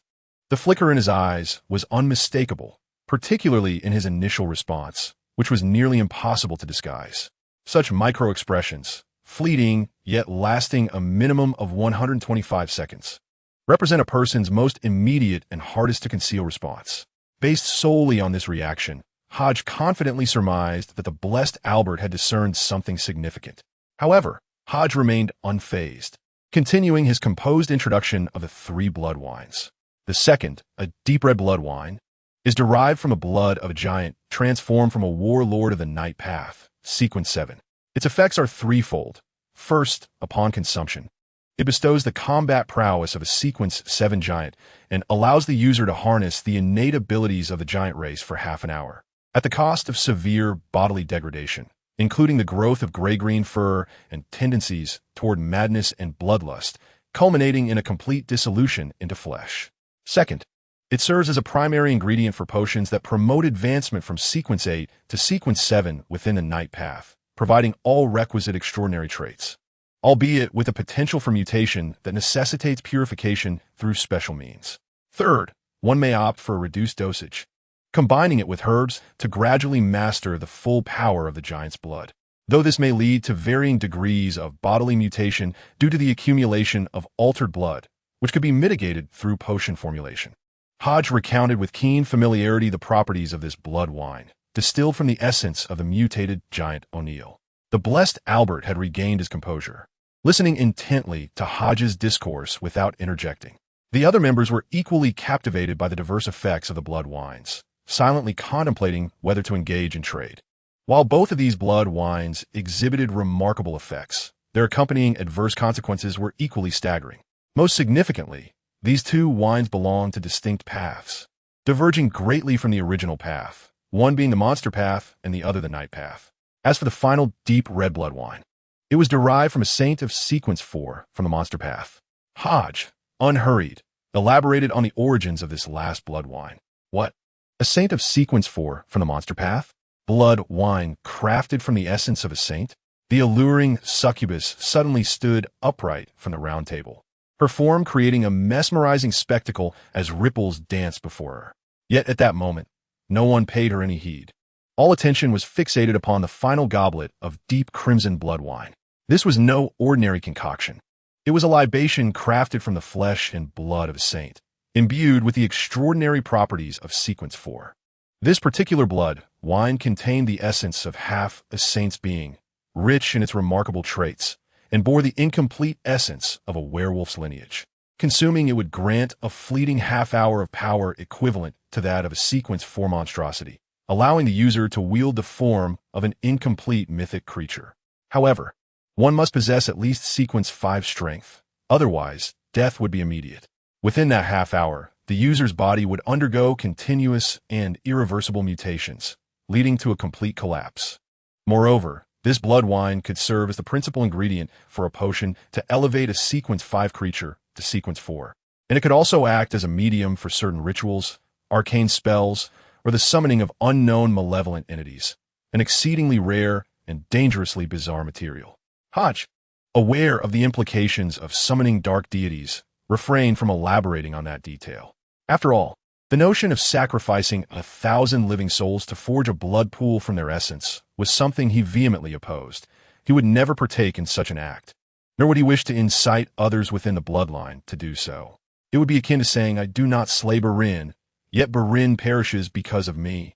the flicker in his eyes was unmistakable, particularly in his initial response, which was nearly impossible to disguise. Such micro-expressions, fleeting yet lasting a minimum of 125 seconds, represent a person's most immediate and hardest-to-conceal response. Based solely on this reaction, Hodge confidently surmised that the blessed Albert had discerned something significant. However, Hodge remained unfazed, continuing his composed introduction of the 3 blood wines. The second, a deep red blood wine, is derived from the blood of a giant transformed from a warlord of the Night Path, Sequence 7. Its effects are threefold. First, upon consumption, it bestows the combat prowess of a Sequence 7 giant and allows the user to harness the innate abilities of the giant race for half an hour, at the cost of severe bodily degradation, including the growth of gray-green fur and tendencies toward madness and bloodlust, culminating in a complete dissolution into flesh. Second, it serves as a primary ingredient for potions that promote advancement from Sequence 8 to Sequence 7 within the Night Path, providing all requisite extraordinary traits, albeit with a potential for mutation that necessitates purification through special means. Third, one may opt for a reduced dosage, combining it with herbs to gradually master the full power of the giant's blood, though this may lead to varying degrees of bodily mutation due to the accumulation of altered blood, which could be mitigated through potion formulation. Hodge recounted with keen familiarity the properties of this blood wine, distilled from the essence of the mutated giant O'Neill. The blessed Albert had regained his composure, listening intently to Hodge's discourse without interjecting. The other members were equally captivated by the diverse effects of the blood wines, silently contemplating whether to engage in trade. While both of these blood wines exhibited remarkable effects, their accompanying adverse consequences were equally staggering. Most significantly, these 2 wines belonged to distinct paths, diverging greatly from the original path, one being the monster path and the other the night path. As for the final deep red blood wine, it was derived from a saint of Sequence 4 from the monster path. Hodge, unhurried, elaborated on the origins of this last blood wine. What? A saint of Sequence 4 from the monster path? Blood wine crafted from the essence of a saint? The alluring succubus suddenly stood upright from the round table, her form creating a mesmerizing spectacle as ripples danced before her. Yet at that moment, no one paid her any heed. All attention was fixated upon the final goblet of deep crimson blood wine. This was no ordinary concoction. It was a libation crafted from the flesh and blood of a saint, imbued with the extraordinary properties of Sequence 4. This particular blood wine contained the essence of half a saint's being, rich in its remarkable traits, and bore the incomplete essence of a werewolf's lineage. Consuming it would grant a fleeting half-hour of power equivalent to that of a sequence 4 monstrosity, allowing the user to wield the form of an incomplete mythic creature. However, one must possess at least sequence 5 strength, otherwise, death would be immediate. Within that half-hour, the user's body would undergo continuous and irreversible mutations, leading to a complete collapse. Moreover, this blood wine could serve as the principal ingredient for a potion to elevate a sequence 5 creature to sequence 4. And it could also act as a medium for certain rituals, arcane spells, or the summoning of unknown malevolent entities, an exceedingly rare and dangerously bizarre material. Hodge, aware of the implications of summoning dark deities, refrained from elaborating on that detail. After all, the notion of sacrificing 1,000 living souls to forge a blood pool from their essence was something he vehemently opposed. He would never partake in such an act, nor would he wish to incite others within the bloodline to do so. It would be akin to saying, "I do not slay Barin, yet Barin perishes because of me."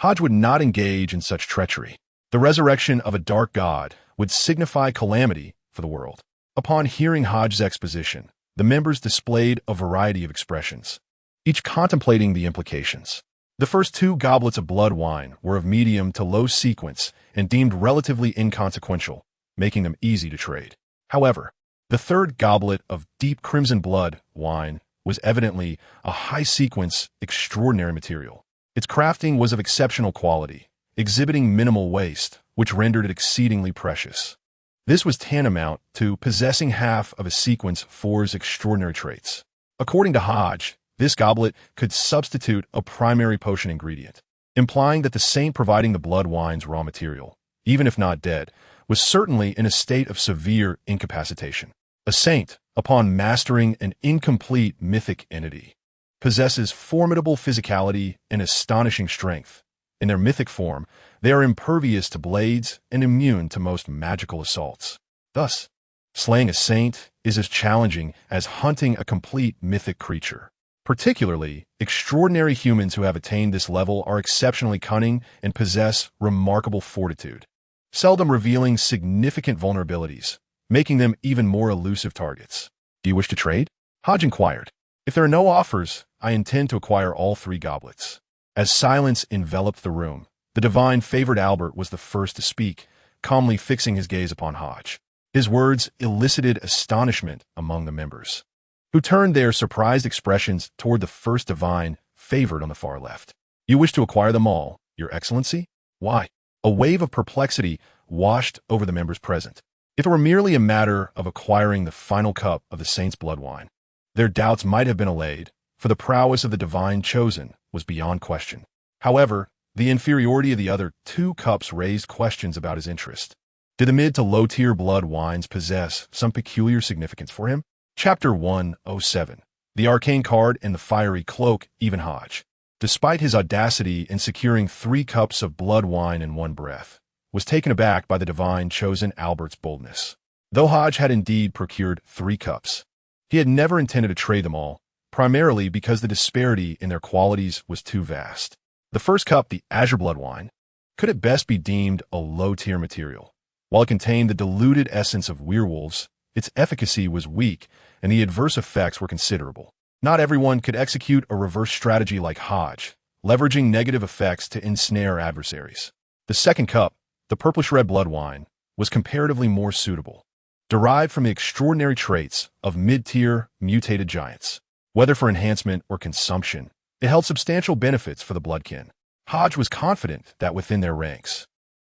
Hodge would not engage in such treachery. The resurrection of a dark god would signify calamity for the world. Upon hearing Hodge's exposition, the members displayed a variety of expressions, each contemplating the implications. The first 2 goblets of blood wine were of medium to low sequence and deemed relatively inconsequential, making them easy to trade. However, the 3rd goblet of deep crimson blood wine was evidently a high-sequence, extraordinary material. Its crafting was of exceptional quality, exhibiting minimal waste, which rendered it exceedingly precious. This was tantamount to possessing half of a sequence 4's extraordinary traits. According to Hodge, this goblet could substitute a primary potion ingredient, implying that the saint providing the blood wine's raw material, even if not dead, was certainly in a state of severe incapacitation. A saint, upon mastering an incomplete mythic entity, possesses formidable physicality and astonishing strength. In their mythic form, they are impervious to blades and immune to most magical assaults. Thus, slaying a saint is as challenging as hunting a complete mythic creature. Particularly, extraordinary humans who have attained this level are exceptionally cunning and possess remarkable fortitude, seldom revealing significant vulnerabilities, making them even more elusive targets. "Do you wish to trade?" Hodge inquired. "If there are no offers, I intend to acquire all 3 goblets." As silence enveloped the room, the divine favored Albert was the first to speak, calmly fixing his gaze upon Hodge. His words elicited astonishment among the members, who turned their surprised expressions toward the first divine favored on the far left. "You wish to acquire them all, Your Excellency? Why?" A wave of perplexity washed over the members present. If it were merely a matter of acquiring the final cup of the saint's blood wine, their doubts might have been allayed, for the prowess of the divine chosen was beyond question. However, the inferiority of the other 2 cups raised questions about his interest. Did the mid to low-tier blood wines possess some peculiar significance for him? Chapter 107. The Arcane Card and the Fiery Cloak. Even Hodge, despite his audacity in securing 3 cups of blood wine in one breath, was taken aback by the divine chosen Albert's boldness. Though Hodge had indeed procured 3 cups, he had never intended to trade them all, primarily because the disparity in their qualities was too vast. The first cup, the azure blood wine, could at best be deemed a low-tier material. While it contained the diluted essence of werewolves, its efficacy was weak, and the adverse effects were considerable. Not everyone could execute a reverse strategy like Hodge, leveraging negative effects to ensnare adversaries. The second cup, the purplish-red blood wine, was comparatively more suitable, derived from the extraordinary traits of mid-tier mutated giants. Whether for enhancement or consumption, it held substantial benefits for the bloodkin. Hodge was confident that within their ranks,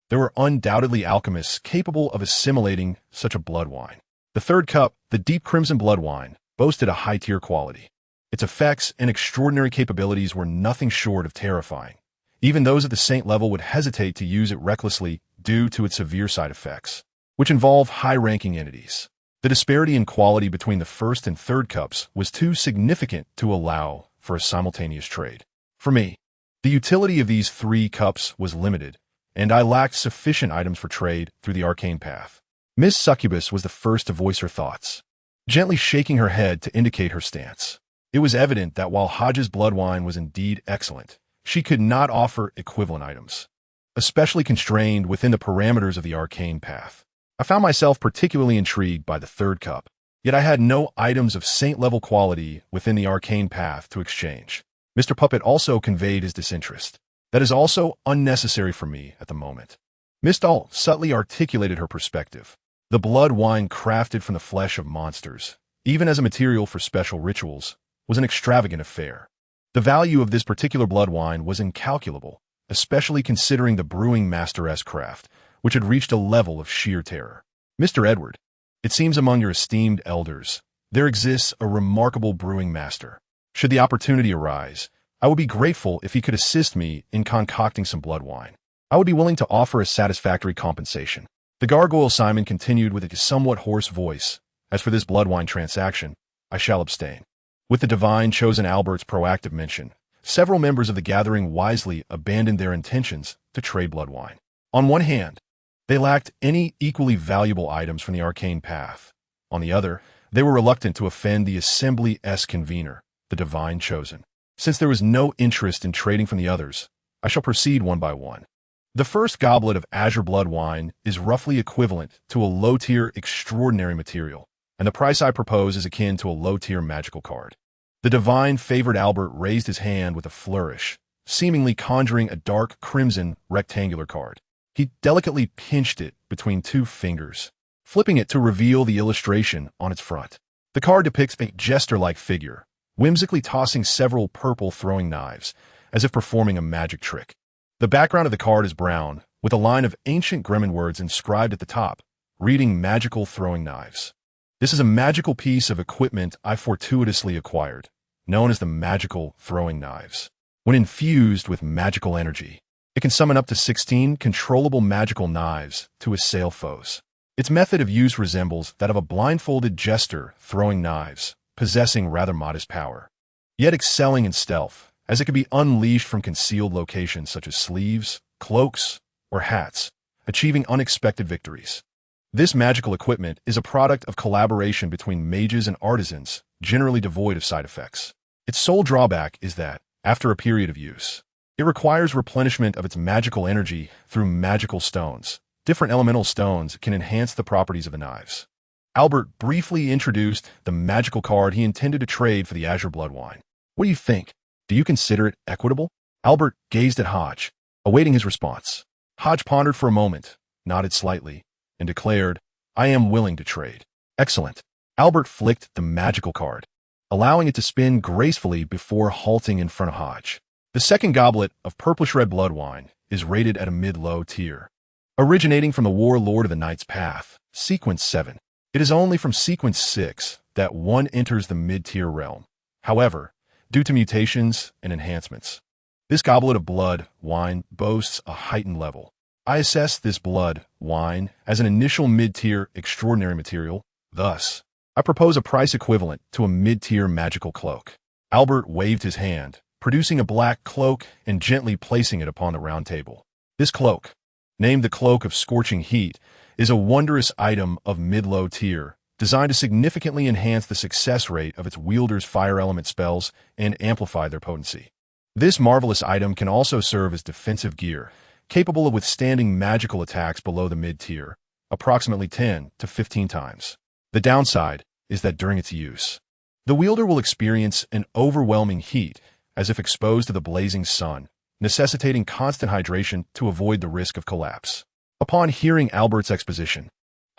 there were undoubtedly alchemists capable of assimilating such a blood wine. The third cup, the deep crimson blood wine, boasted a high-tier quality. Its effects and extraordinary capabilities were nothing short of terrifying. Even those at the saint level would hesitate to use it recklessly due to its severe side effects, which involve high-ranking entities. The disparity in quality between the first and third cups was too significant to allow for a simultaneous trade. For me, the utility of these 3 cups was limited, and I lacked sufficient items for trade through the arcane path. Miss Succubus was the first to voice her thoughts, gently shaking her head to indicate her stance. It was evident that while Hodge's blood wine was indeed excellent, she could not offer equivalent items, especially constrained within the parameters of the arcane path. I found myself particularly intrigued by the third cup, yet I had no items of saint-level quality within the arcane path to exchange. Mr. Puppet also conveyed his disinterest. That is also unnecessary for me at the moment. Miss Doll subtly articulated her perspective. The blood wine crafted from the flesh of monsters, even as a material for special rituals, was an extravagant affair. The value of this particular blood wine was incalculable, especially considering the brewing master's craft, which had reached a level of sheer terror. Mr. Edward, it seems among your esteemed elders, there exists a remarkable brewing master. Should the opportunity arise, I would be grateful if he could assist me in concocting some blood wine. I would be willing to offer a satisfactory compensation. The gargoyle Simon continued with a somewhat hoarse voice. As for this blood wine transaction, I shall abstain. With the divine chosen Albert's proactive mention, several members of the gathering wisely abandoned their intentions to trade blood wine. On one hand, they lacked any equally valuable items from the arcane path. On the other, they were reluctant to offend the assembly's convener, the divine chosen. Since there was no interest in trading from the others, I shall proceed one by one. The first goblet of azure blood wine is roughly equivalent to a low-tier extraordinary material, and the price I propose is akin to a low-tier magical card. The divine favored Albert raised his hand with a flourish, seemingly conjuring a dark crimson rectangular card. He delicately pinched it between two fingers, flipping it to reveal the illustration on its front. The card depicts a jester-like figure, whimsically tossing several purple throwing knives, as if performing a magic trick. The background of the card is brown, with a line of ancient Gremlin words inscribed at the top, reading magical throwing knives. This is a magical piece of equipment I fortuitously acquired, known as the magical throwing knives. When infused with magical energy, it can summon up to 16 controllable magical knives to assail foes. Its method of use resembles that of a blindfolded jester throwing knives, possessing rather modest power, yet excelling in stealth, as it can be unleashed from concealed locations such as sleeves, cloaks, or hats, achieving unexpected victories. This magical equipment is a product of collaboration between mages and artisans, generally devoid of side effects. Its sole drawback is that, after a period of use, it requires replenishment of its magical energy through magical stones. Different elemental stones can enhance the properties of the knives. Albert briefly introduced the magical card he intended to trade for the azure blood wine. What do you think? Do you consider it equitable? Albert gazed at Hodge, awaiting his response. Hodge pondered for a moment, nodded slightly, and declared, I am willing to trade. Excellent. Albert flicked the magical card, allowing it to spin gracefully before halting in front of Hodge. The second goblet of purplish-red blood wine is rated at a mid-low tier. Originating from the Warlord of the Night's Path, Sequence 7. It is only from Sequence 6 that one enters the mid-tier realm. However, due to mutations and enhancements, this goblet of blood wine boasts a heightened level. I assess this blood wine as an initial mid-tier extraordinary material. Thus, I propose a price equivalent to a mid-tier magical cloak. Albert waved his hand, producing a black cloak and gently placing it upon the round table. This cloak, named the Cloak of Scorching Heat, is a wondrous item of mid-low tier, designed to significantly enhance the success rate of its wielder's fire element spells and amplify their potency. This marvelous item can also serve as defensive gear, capable of withstanding magical attacks below the mid-tier, approximately 10 to 15 times. The downside is that during its use, the wielder will experience an overwhelming heat as if exposed to the blazing sun, necessitating constant hydration to avoid the risk of collapse. Upon hearing Albert's exposition,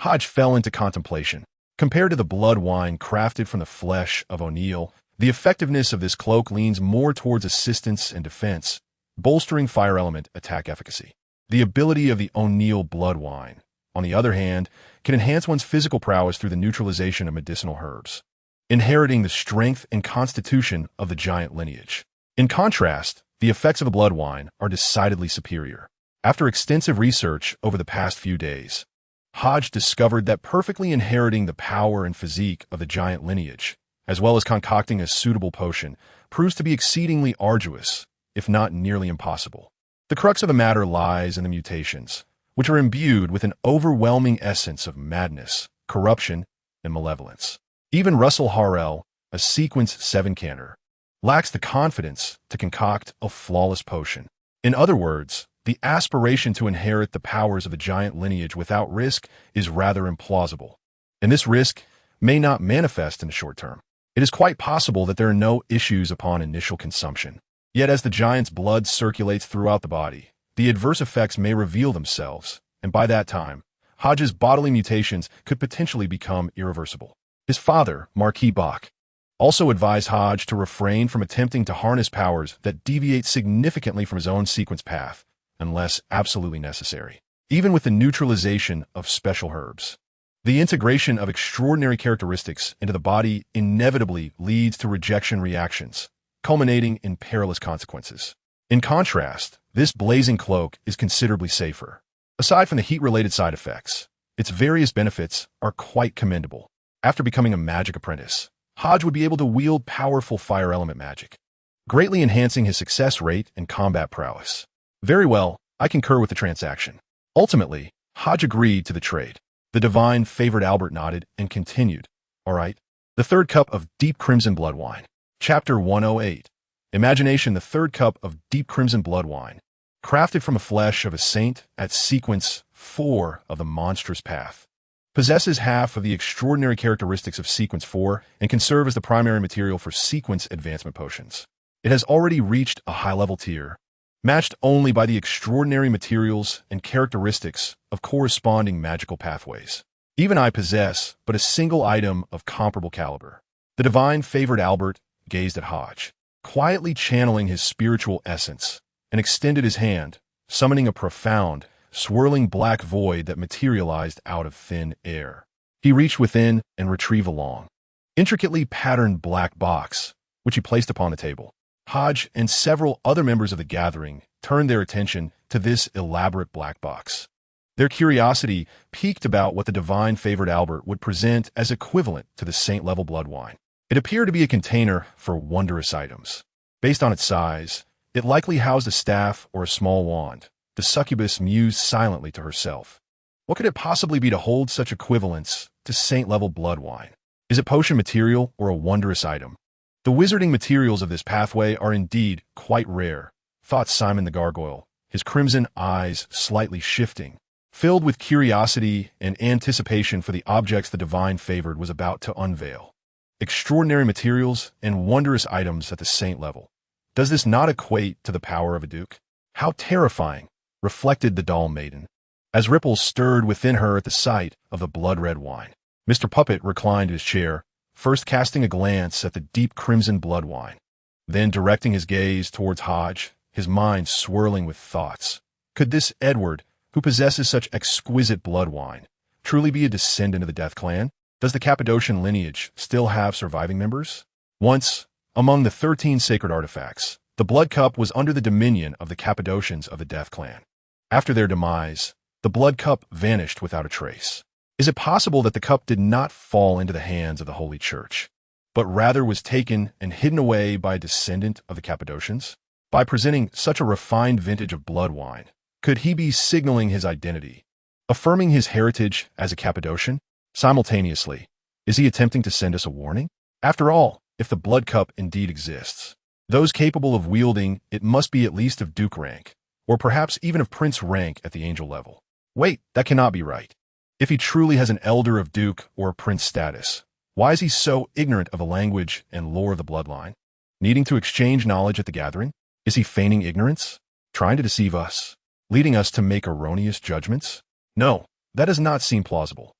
Hodge fell into contemplation. Compared to the blood wine crafted from the flesh of O'Neill, the effectiveness of this cloak leans more towards assistance and defense, bolstering fire element attack efficacy. The ability of the O'Neill blood wine, on the other hand, can enhance one's physical prowess through the neutralization of medicinal herbs, inheriting the strength and constitution of the giant lineage. In contrast, the effects of the blood wine are decidedly superior. After extensive research over the past few days, Hodge discovered that perfectly inheriting the power and physique of the giant lineage, as well as concocting a suitable potion, proves to be exceedingly arduous, if not nearly impossible. The crux of the matter lies in the mutations, which are imbued with an overwhelming essence of madness, corruption, and malevolence. Even Russell Harrell, a Sequence 7 canner, lacks the confidence to concoct a flawless potion. In other words, The aspiration to inherit the powers of a giant lineage without risk is rather implausible, and this risk may not manifest in the short term. It is quite possible that there are no issues upon initial consumption. Yet as the giant's blood circulates throughout the body, the adverse effects may reveal themselves, and by that time, Hodges' bodily mutations could potentially become irreversible. His father, Marquis Bach, also advised Hodge to refrain from attempting to harness powers that deviate significantly from his own sequence path, unless absolutely necessary. Even with the neutralization of special herbs, the integration of extraordinary characteristics into the body inevitably leads to rejection reactions, culminating in perilous consequences. In contrast, this blazing cloak is considerably safer. Aside from the heat-related side effects, its various benefits are quite commendable. After becoming a magic apprentice, Hodge would be able to wield powerful fire element magic, greatly enhancing his success rate and combat prowess. Very well, I concur with the transaction. Ultimately, Hodge agreed to the trade. The divine favored Albert nodded and continued. All right. The third cup of deep crimson blood wine. Chapter 108. Imagination. The third cup of deep crimson blood wine, crafted from the flesh of a saint at sequence 4 of the monstrous path, possesses half of the extraordinary characteristics of sequence 4 and can serve as the primary material for sequence advancement potions. It has already reached a high-level tier, matched only by the extraordinary materials and characteristics of corresponding magical pathways. Even I possess but a single item of comparable caliber. The divine favored Albert gazed at Hodge, quietly channeling his spiritual essence, and extended his hand, summoning a profound, swirling black void that materialized out of thin air. He reached within and retrieved a long, intricately patterned black box, which he placed upon the table. Hodge and several other members of the gathering turned their attention to this elaborate black box. Their curiosity piqued about what the divine favored Albert would present as equivalent to the saint-level blood wine. It appeared to be a container for wondrous items. Based on its size, it likely housed a staff or a small wand. The succubus mused silently to herself. What could it possibly be to hold such equivalence to saint-level blood wine? Is it potion material or a wondrous item? The wizarding materials of this pathway are indeed quite rare, thought Simon the Gargoyle, his crimson eyes slightly shifting, filled with curiosity and anticipation for the objects the divine favored was about to unveil. Extraordinary materials and wondrous items at the saint level. Does this not equate to the power of a duke? How terrifying, reflected the doll maiden, as ripples stirred within her at the sight of the blood-red wine. Mr. Puppet reclined in his chair, first casting a glance at the deep crimson blood wine, then directing his gaze towards Hodge, his mind swirling with thoughts. Could this Edward, who possesses such exquisite blood wine, truly be a descendant of the Death Clan? Does the Cappadocian lineage still have surviving members? Once, among the 13 sacred artifacts, the blood cup was under the dominion of the Cappadocians of the Death Clan. After their demise, the blood cup vanished without a trace. Is it possible that the cup did not fall into the hands of the Holy Church, but rather was taken and hidden away by a descendant of the Cappadocians? By presenting such a refined vintage of blood wine, could he be signaling his identity, affirming his heritage as a Cappadocian? Simultaneously, is he attempting to send us a warning? After all, if the blood cup indeed exists, those capable of wielding it must be at least of duke rank, or perhaps even of prince rank at the angel level. Wait, that cannot be right. If he truly has an elder of duke or prince status, why is he so ignorant of the language and lore of the bloodline? Needing to exchange knowledge at the gathering? Is he feigning ignorance? Trying to deceive us? Leading us to make erroneous judgments? No, that does not seem plausible.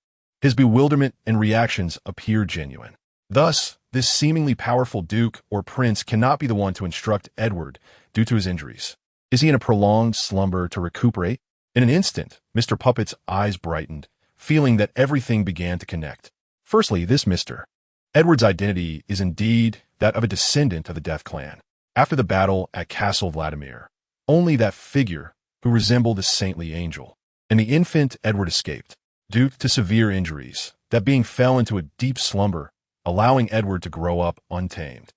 His bewilderment and reactions appear genuine. Thus, this seemingly powerful duke or prince cannot be the one to instruct Edward due to his injuries. Is he in a prolonged slumber to recuperate? In an instant, Mr. Puppet's eyes brightened, feeling that everything began to connect. Firstly, this Mr. Edward's identity is indeed that of a descendant of the Death Clan. After the battle at Castle Vladimir, only that figure who resembled a saintly angel, and the infant Edward escaped, due to severe injuries, that being fell into a deep slumber, allowing Edward to grow up untamed,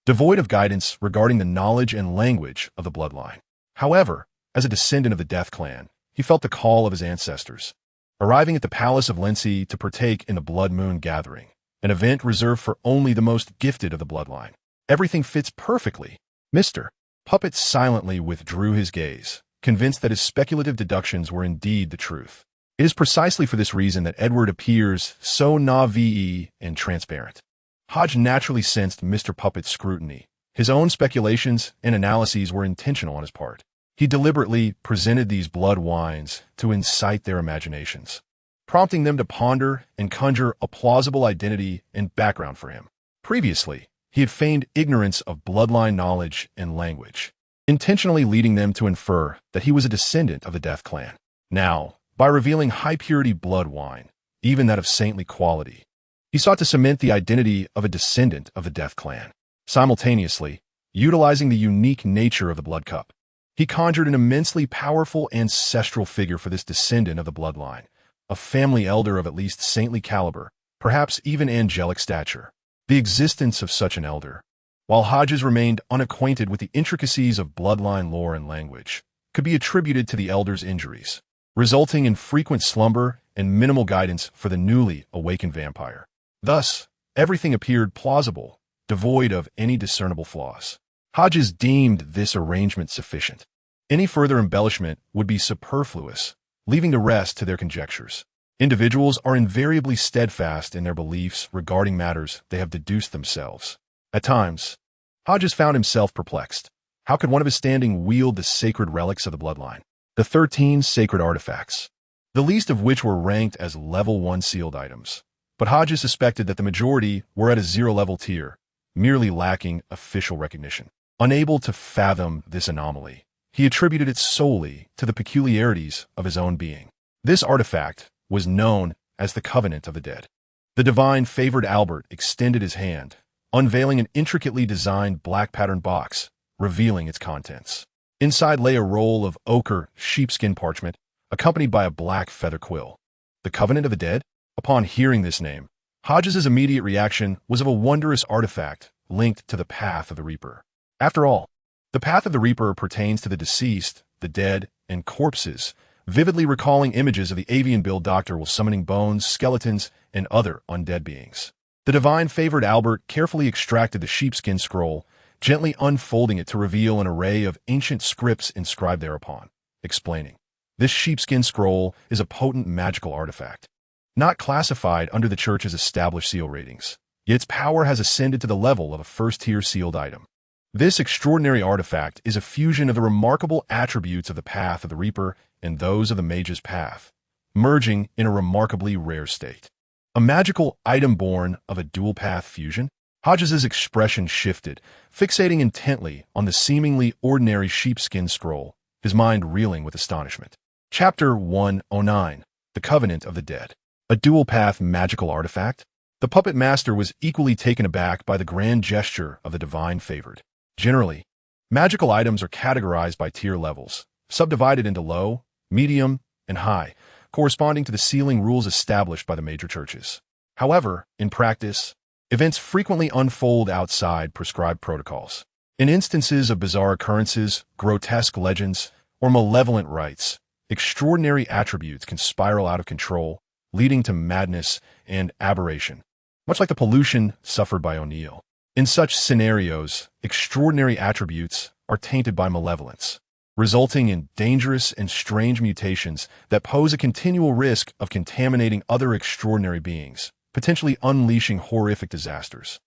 devoid of guidance regarding the knowledge and language of the bloodline. However, as a descendant of the Death Clan, he felt the call of his ancestors, arriving at the Palace of Lindsay to partake in the Blood Moon Gathering, an event reserved for only the most gifted of the bloodline. Everything fits perfectly. Mr. Puppet silently withdrew his gaze, convinced that his speculative deductions were indeed the truth. It is precisely for this reason that Edward appears so naive and transparent. Hodge naturally sensed Mr. Puppet's scrutiny. His own speculations and analyses were intentional on his part. He deliberately presented these blood wines to incite their imaginations, prompting them to ponder and conjure a plausible identity and background for him. Previously, he had feigned ignorance of bloodline knowledge and language, intentionally leading them to infer that he was a descendant of the Death Clan. Now, by revealing high-purity blood wine, even that of saintly quality, he sought to cement the identity of a descendant of the Death Clan. Simultaneously, utilizing the unique nature of the blood cup, he conjured an immensely powerful ancestral figure for this descendant of the bloodline, a family elder of at least saintly caliber, perhaps even angelic stature. The existence of such an elder, while Hodges remained unacquainted with the intricacies of bloodline lore and language, could be attributed to the elder's injuries, resulting in frequent slumber and minimal guidance for the newly awakened vampire. Thus, everything appeared plausible, devoid of any discernible flaws. Hodges deemed this arrangement sufficient. Any further embellishment would be superfluous, leaving the rest to their conjectures. Individuals are invariably steadfast in their beliefs regarding matters they have deduced themselves. At times, Hodges found himself perplexed. How could one of his standing wield the sacred relics of the bloodline? The 13 sacred artifacts, the least of which were ranked as level 1 sealed items. But Hodges suspected that the majority were at a 0-level tier, merely lacking official recognition. Unable to fathom this anomaly, he attributed it solely to the peculiarities of his own being. This artifact was known as the Covenant of the Dead. The divine favored Albert extended his hand, unveiling an intricately designed black patterned box, revealing its contents. Inside lay a roll of ochre sheepskin parchment, accompanied by a black feather quill. The Covenant of the Dead? Upon hearing this name, Hodges's immediate reaction was of a wondrous artifact linked to the Path of the Reaper. After all, the Path of the Reaper pertains to the deceased, the dead, and corpses, vividly recalling images of the avian-billed doctor while summoning bones, skeletons, and other undead beings. The divine-favored Albert carefully extracted the sheepskin scroll, gently unfolding it to reveal an array of ancient scripts inscribed thereupon, explaining, "This sheepskin scroll is a potent magical artifact, not classified under the Church's established seal ratings, yet its power has ascended to the level of a first-tier sealed item. This extraordinary artifact is a fusion of the remarkable attributes of the Path of the Reaper and those of the Mage's Path, merging in a remarkably rare state. A magical item born of a dual-path fusion?" Hodges's expression shifted, fixating intently on the seemingly ordinary sheepskin scroll, his mind reeling with astonishment. Chapter 109, The Covenant of the Dead. A dual-path magical artifact? The puppet master was equally taken aback by the grand gesture of the divine favored. Generally, magical items are categorized by tier levels, subdivided into low, medium, and high, corresponding to the sealing rules established by the major churches. However, in practice, events frequently unfold outside prescribed protocols. In instances of bizarre occurrences, grotesque legends, or malevolent rites, extraordinary attributes can spiral out of control, leading to madness and aberration, much like the pollution suffered by O'Neill. In such scenarios, extraordinary attributes are tainted by malevolence, resulting in dangerous and strange mutations that pose a continual risk of contaminating other extraordinary beings, potentially unleashing horrific disasters.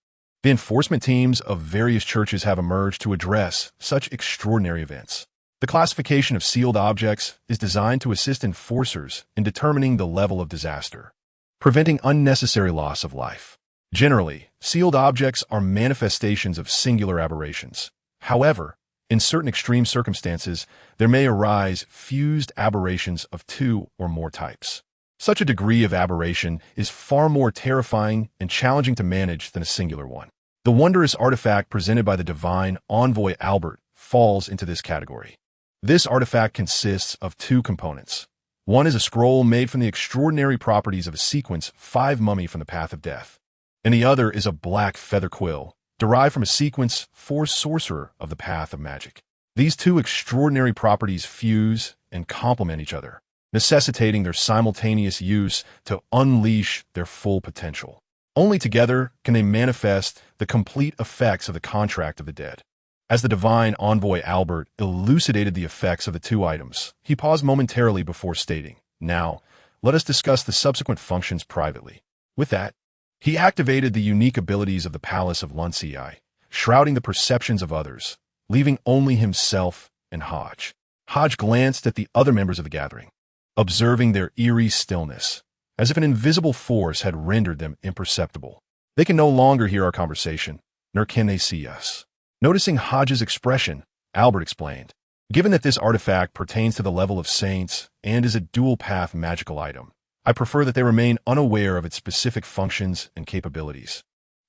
The enforcement teams of various churches have emerged to address such extraordinary events. The classification of sealed objects is designed to assist enforcers in determining the level of disaster, preventing unnecessary loss of life. Generally, sealed objects are manifestations of singular aberrations. However, in certain extreme circumstances, there may arise fused aberrations of 2 or more types. Such a degree of aberration is far more terrifying and challenging to manage than a singular one. The wondrous artifact presented by the divine envoy Albert falls into this category. This artifact consists of 2 components. One is a scroll made from the extraordinary properties of a sequence 5 mummy from the Path of Death, and the other is a black feather quill, derived from a sequence 4 sorcerer of the Path of Magic. These 2 extraordinary properties fuse and complement each other, necessitating their simultaneous use to unleash their full potential. Only together can they manifest the complete effects of the contract of the dead. As the divine envoy Albert elucidated the effects of the two items, he paused momentarily before stating, "Now, let us discuss the subsequent functions privately." With that, he activated the unique abilities of the Palace of Luncii, shrouding the perceptions of others, leaving only himself and Hodge. Hodge glanced at the other members of the gathering, observing their eerie stillness, as if an invisible force had rendered them imperceptible. They can no longer hear our conversation, nor can they see us. Noticing Hodge's expression, Albert explained, "Given that this artifact pertains to the level of saints and is a dual-path magical item, I prefer that they remain unaware of its specific functions and capabilities.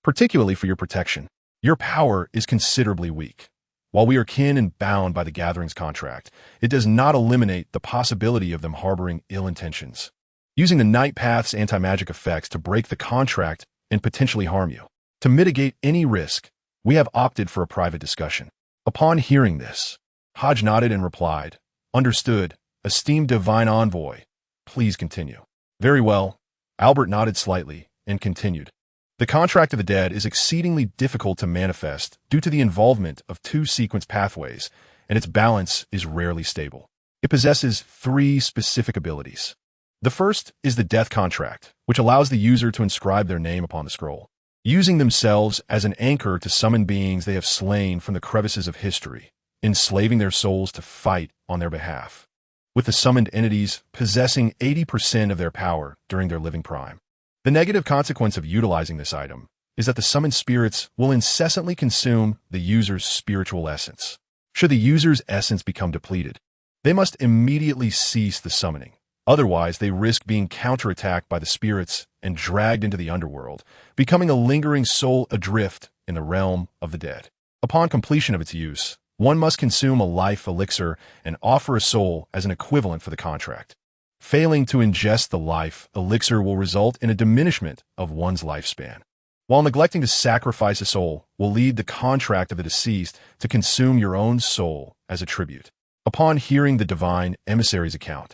Particularly for your protection, your power is considerably weak. While we are kin and bound by the gathering's contract, it does not eliminate the possibility of them harboring ill intentions, using the Night Path's anti-magic effects to break the contract and potentially harm you. To mitigate any risk, we have opted for a private discussion." Upon hearing this, Hodge nodded and replied, "Understood, esteemed divine envoy. Please continue." "Very well." Albert nodded slightly and continued. "The contract of the dead is exceedingly difficult to manifest due to the involvement of two sequence pathways, and its balance is rarely stable. It possesses three specific abilities. The first is the death contract, which allows the user to inscribe their name upon the scroll, using themselves as an anchor to summon beings they have slain from the crevices of history, enslaving their souls to fight on their behalf, with the summoned entities possessing 80% of their power during their living prime. The negative consequence of utilizing this item is that the summoned spirits will incessantly consume the user's spiritual essence. Should the user's essence become depleted, they must immediately cease the summoning. Otherwise, they risk being counterattacked by the spirits and dragged into the underworld, becoming a lingering soul adrift in the realm of the dead. Upon completion of its use, one must consume a life elixir and offer a soul as an equivalent for the contract. Failing to ingest the life elixir will result in a diminishment of one's lifespan, while neglecting to sacrifice a soul will lead the contract of the deceased to consume your own soul as a tribute. Upon hearing the divine emissary's account,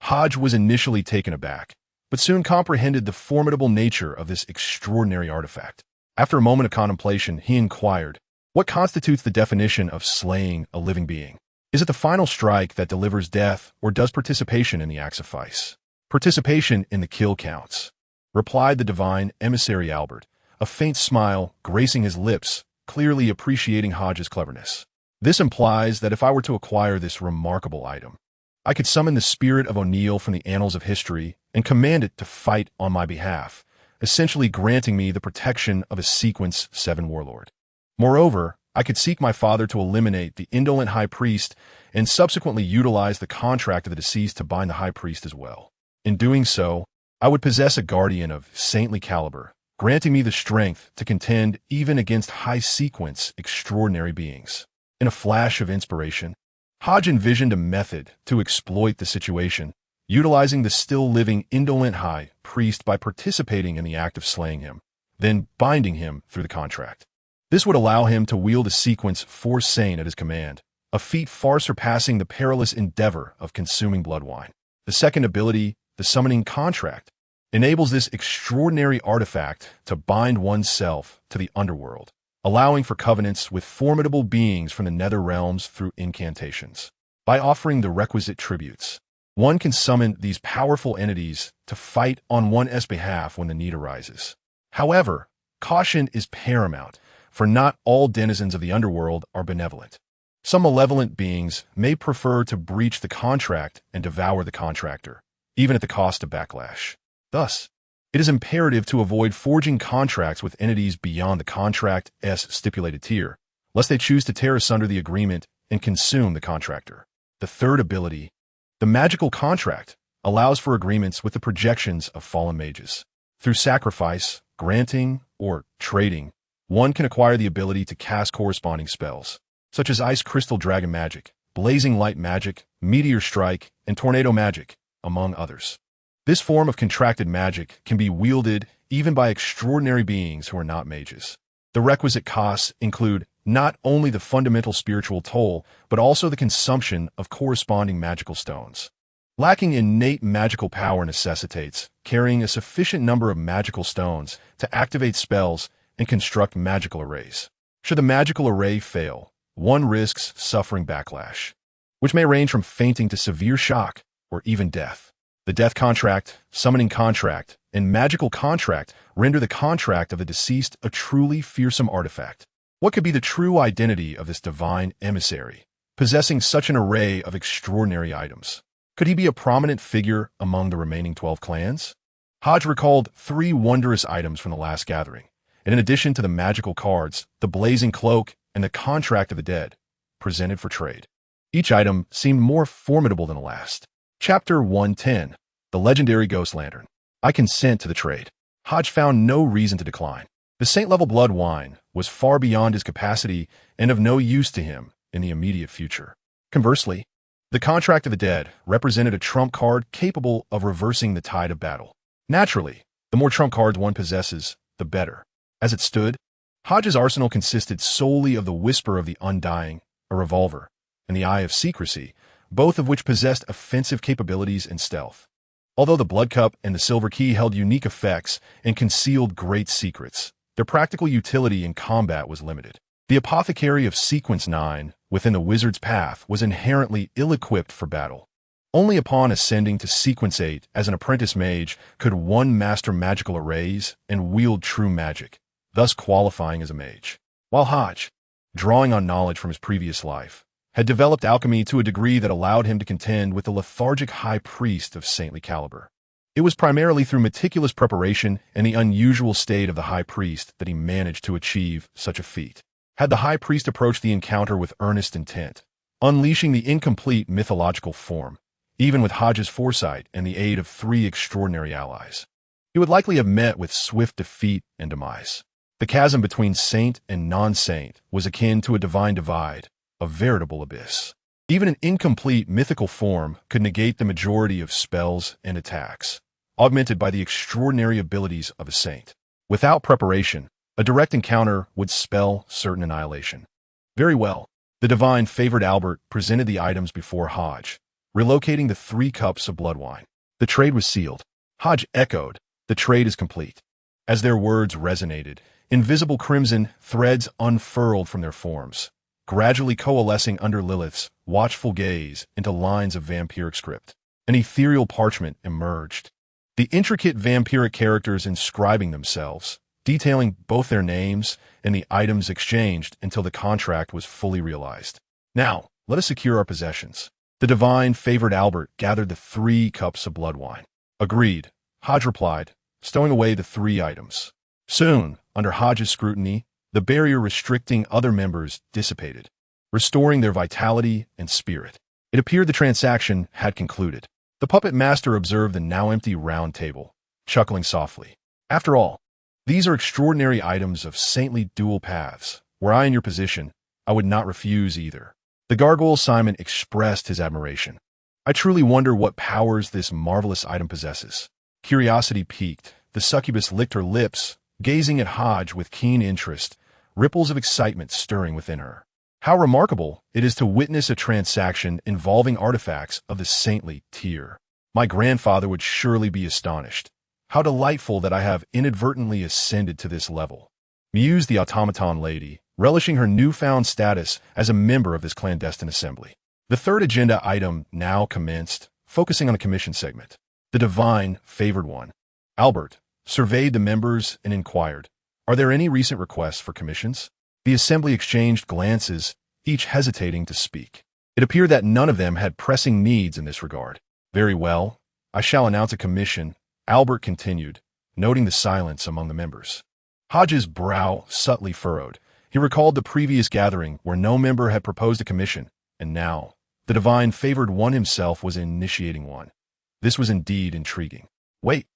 Hodge was initially taken aback, but soon comprehended the formidable nature of this extraordinary artifact. After a moment of contemplation, he inquired, "What constitutes the definition of slaying a living being? Is it the final strike that delivers death, or does participation in the act suffice?" "Participation in the kill counts," replied the divine emissary Albert, a faint smile gracing his lips, clearly appreciating Hodge's cleverness. "This implies that if I were to acquire this remarkable item, I could summon the spirit of O'Neill from the annals of history and command it to fight on my behalf, essentially granting me the protection of a Sequence 7 warlord. Moreover, I could seek my father to eliminate the indolent high priest and subsequently utilize the contract of the deceased to bind the high priest as well. In doing so, I would possess a guardian of saintly caliber, granting me the strength to contend even against high-sequence extraordinary beings." In a flash of inspiration, Hodge envisioned a method to exploit the situation, utilizing the still-living indolent high priest by participating in the act of slaying him, then binding him through the contract. This would allow him to wield a Sequence 4 saint at his command, a feat far surpassing the perilous endeavor of consuming blood wine. The second ability, the summoning contract, enables this extraordinary artifact to bind oneself to the underworld, allowing for covenants with formidable beings from the nether realms through incantations. By offering the requisite tributes, one can summon these powerful entities to fight on one's behalf when the need arises. However, caution is paramount, for not all denizens of the underworld are benevolent. Some malevolent beings may prefer to breach the contract and devour the contractor, even at the cost of backlash. Thus, it is imperative to avoid forging contracts with entities beyond the contract's stipulated tier, lest they choose to tear asunder the agreement and consume the contractor. The third ability, the magical contract, allows for agreements with the projections of fallen mages. Through sacrifice, granting, or trading, one can acquire the ability to cast corresponding spells, such as Ice Crystal Dragon Magic, Blazing Light Magic, Meteor Strike, and Tornado Magic, among others. This form of contracted magic can be wielded even by extraordinary beings who are not mages. The requisite costs include not only the fundamental spiritual toll, but also the consumption of corresponding magical stones. Lacking innate magical power necessitates carrying a sufficient number of magical stones to activate spells and construct magical arrays. Should the magical array fail, one risks suffering backlash, which may range from fainting to severe shock or even death. The death contract, summoning contract, and magical contract render the contract of the deceased a truly fearsome artifact. What could be the true identity of this divine emissary, possessing such an array of extraordinary items? Could he be a prominent figure among the remaining 12 clans? Hodge recalled 3 wondrous items from the last gathering, and in addition to the magical cards, the blazing cloak, and the contract of the dead, presented for trade. Each item seemed more formidable than the last. Chapter 110, The Legendary Ghost Lantern. I consent to the trade. Hodge found no reason to decline. The saint-level blood wine was far beyond his capacity and of no use to him in the immediate future. Conversely, the contract of the dead represented a trump card capable of reversing the tide of battle. Naturally, the more trump cards one possesses, the better. As it stood, Hodge's arsenal consisted solely of the Whisper of the Undying, a revolver, and the Eye of Secrecy, both of which possessed offensive capabilities and stealth. Although the Blood Cup and the Silver Key held unique effects and concealed great secrets, their practical utility in combat was limited. The Apothecary of Sequence 9 within the Wizard's Path was inherently ill-equipped for battle. Only upon ascending to Sequence 8 as an apprentice mage could one master magical arrays and wield true magic, thus qualifying as a mage. While Hodge, drawing on knowledge from his previous life, had developed alchemy to a degree that allowed him to contend with the lethargic high priest of saintly caliber. It was primarily through meticulous preparation and the unusual state of the high priest that he managed to achieve such a feat. Had the high priest approached the encounter with earnest intent, unleashing the incomplete mythological form, even with Hodge's foresight and the aid of 3 extraordinary allies, he would likely have met with swift defeat and demise. The chasm between saint and non-saint was akin to a divine divide, a veritable abyss. Even an incomplete mythical form could negate the majority of spells and attacks, augmented by the extraordinary abilities of a saint. Without preparation, a direct encounter would spell certain annihilation. Very well. The divine favored Albert presented the items before Hodge, relocating the 3 cups of blood wine. The trade was sealed. Hodge echoed, "The trade is complete." As their words resonated, invisible crimson threads unfurled from their forms, gradually coalescing under Lilith's watchful gaze into lines of vampiric script. An ethereal parchment emerged, the intricate vampiric characters inscribing themselves, detailing both their names and the items exchanged until the contract was fully realized. Now, let us secure our possessions. The divine favored Albert gathered the 3 cups of blood wine. Agreed, Hodge replied, stowing away the 3 items. Soon, under Hodge's scrutiny, the barrier restricting other members dissipated, restoring their vitality and spirit. It appeared the transaction had concluded. The puppet master observed the now empty round table, chuckling softly. After all, these are extraordinary items of saintly dual paths. Were I in your position, I would not refuse either. The gargoyle Simon expressed his admiration. I truly wonder what powers this marvelous item possesses. Curiosity piqued. The succubus licked her lips, gazing at Hodge with keen interest, ripples of excitement stirring within her. How remarkable it is to witness a transaction involving artifacts of the saintly tier. My grandfather would surely be astonished. How delightful that I have inadvertently ascended to this level, mused the automaton lady, relishing her newfound status as a member of this clandestine assembly. The 3rd agenda item now commenced, focusing on the commission segment. The divine favored one, Albert, surveyed the members and inquired, "Are there any recent requests for commissions?" The assembly exchanged glances, each hesitating to speak. It appeared that none of them had pressing needs in this regard. "Very well, I shall announce a commission," Albert continued, noting the silence among the members. Hodge's brow subtly furrowed. He recalled the previous gathering where no member had proposed a commission, and now, the divine favored one himself was initiating one. This was indeed intriguing. Wait,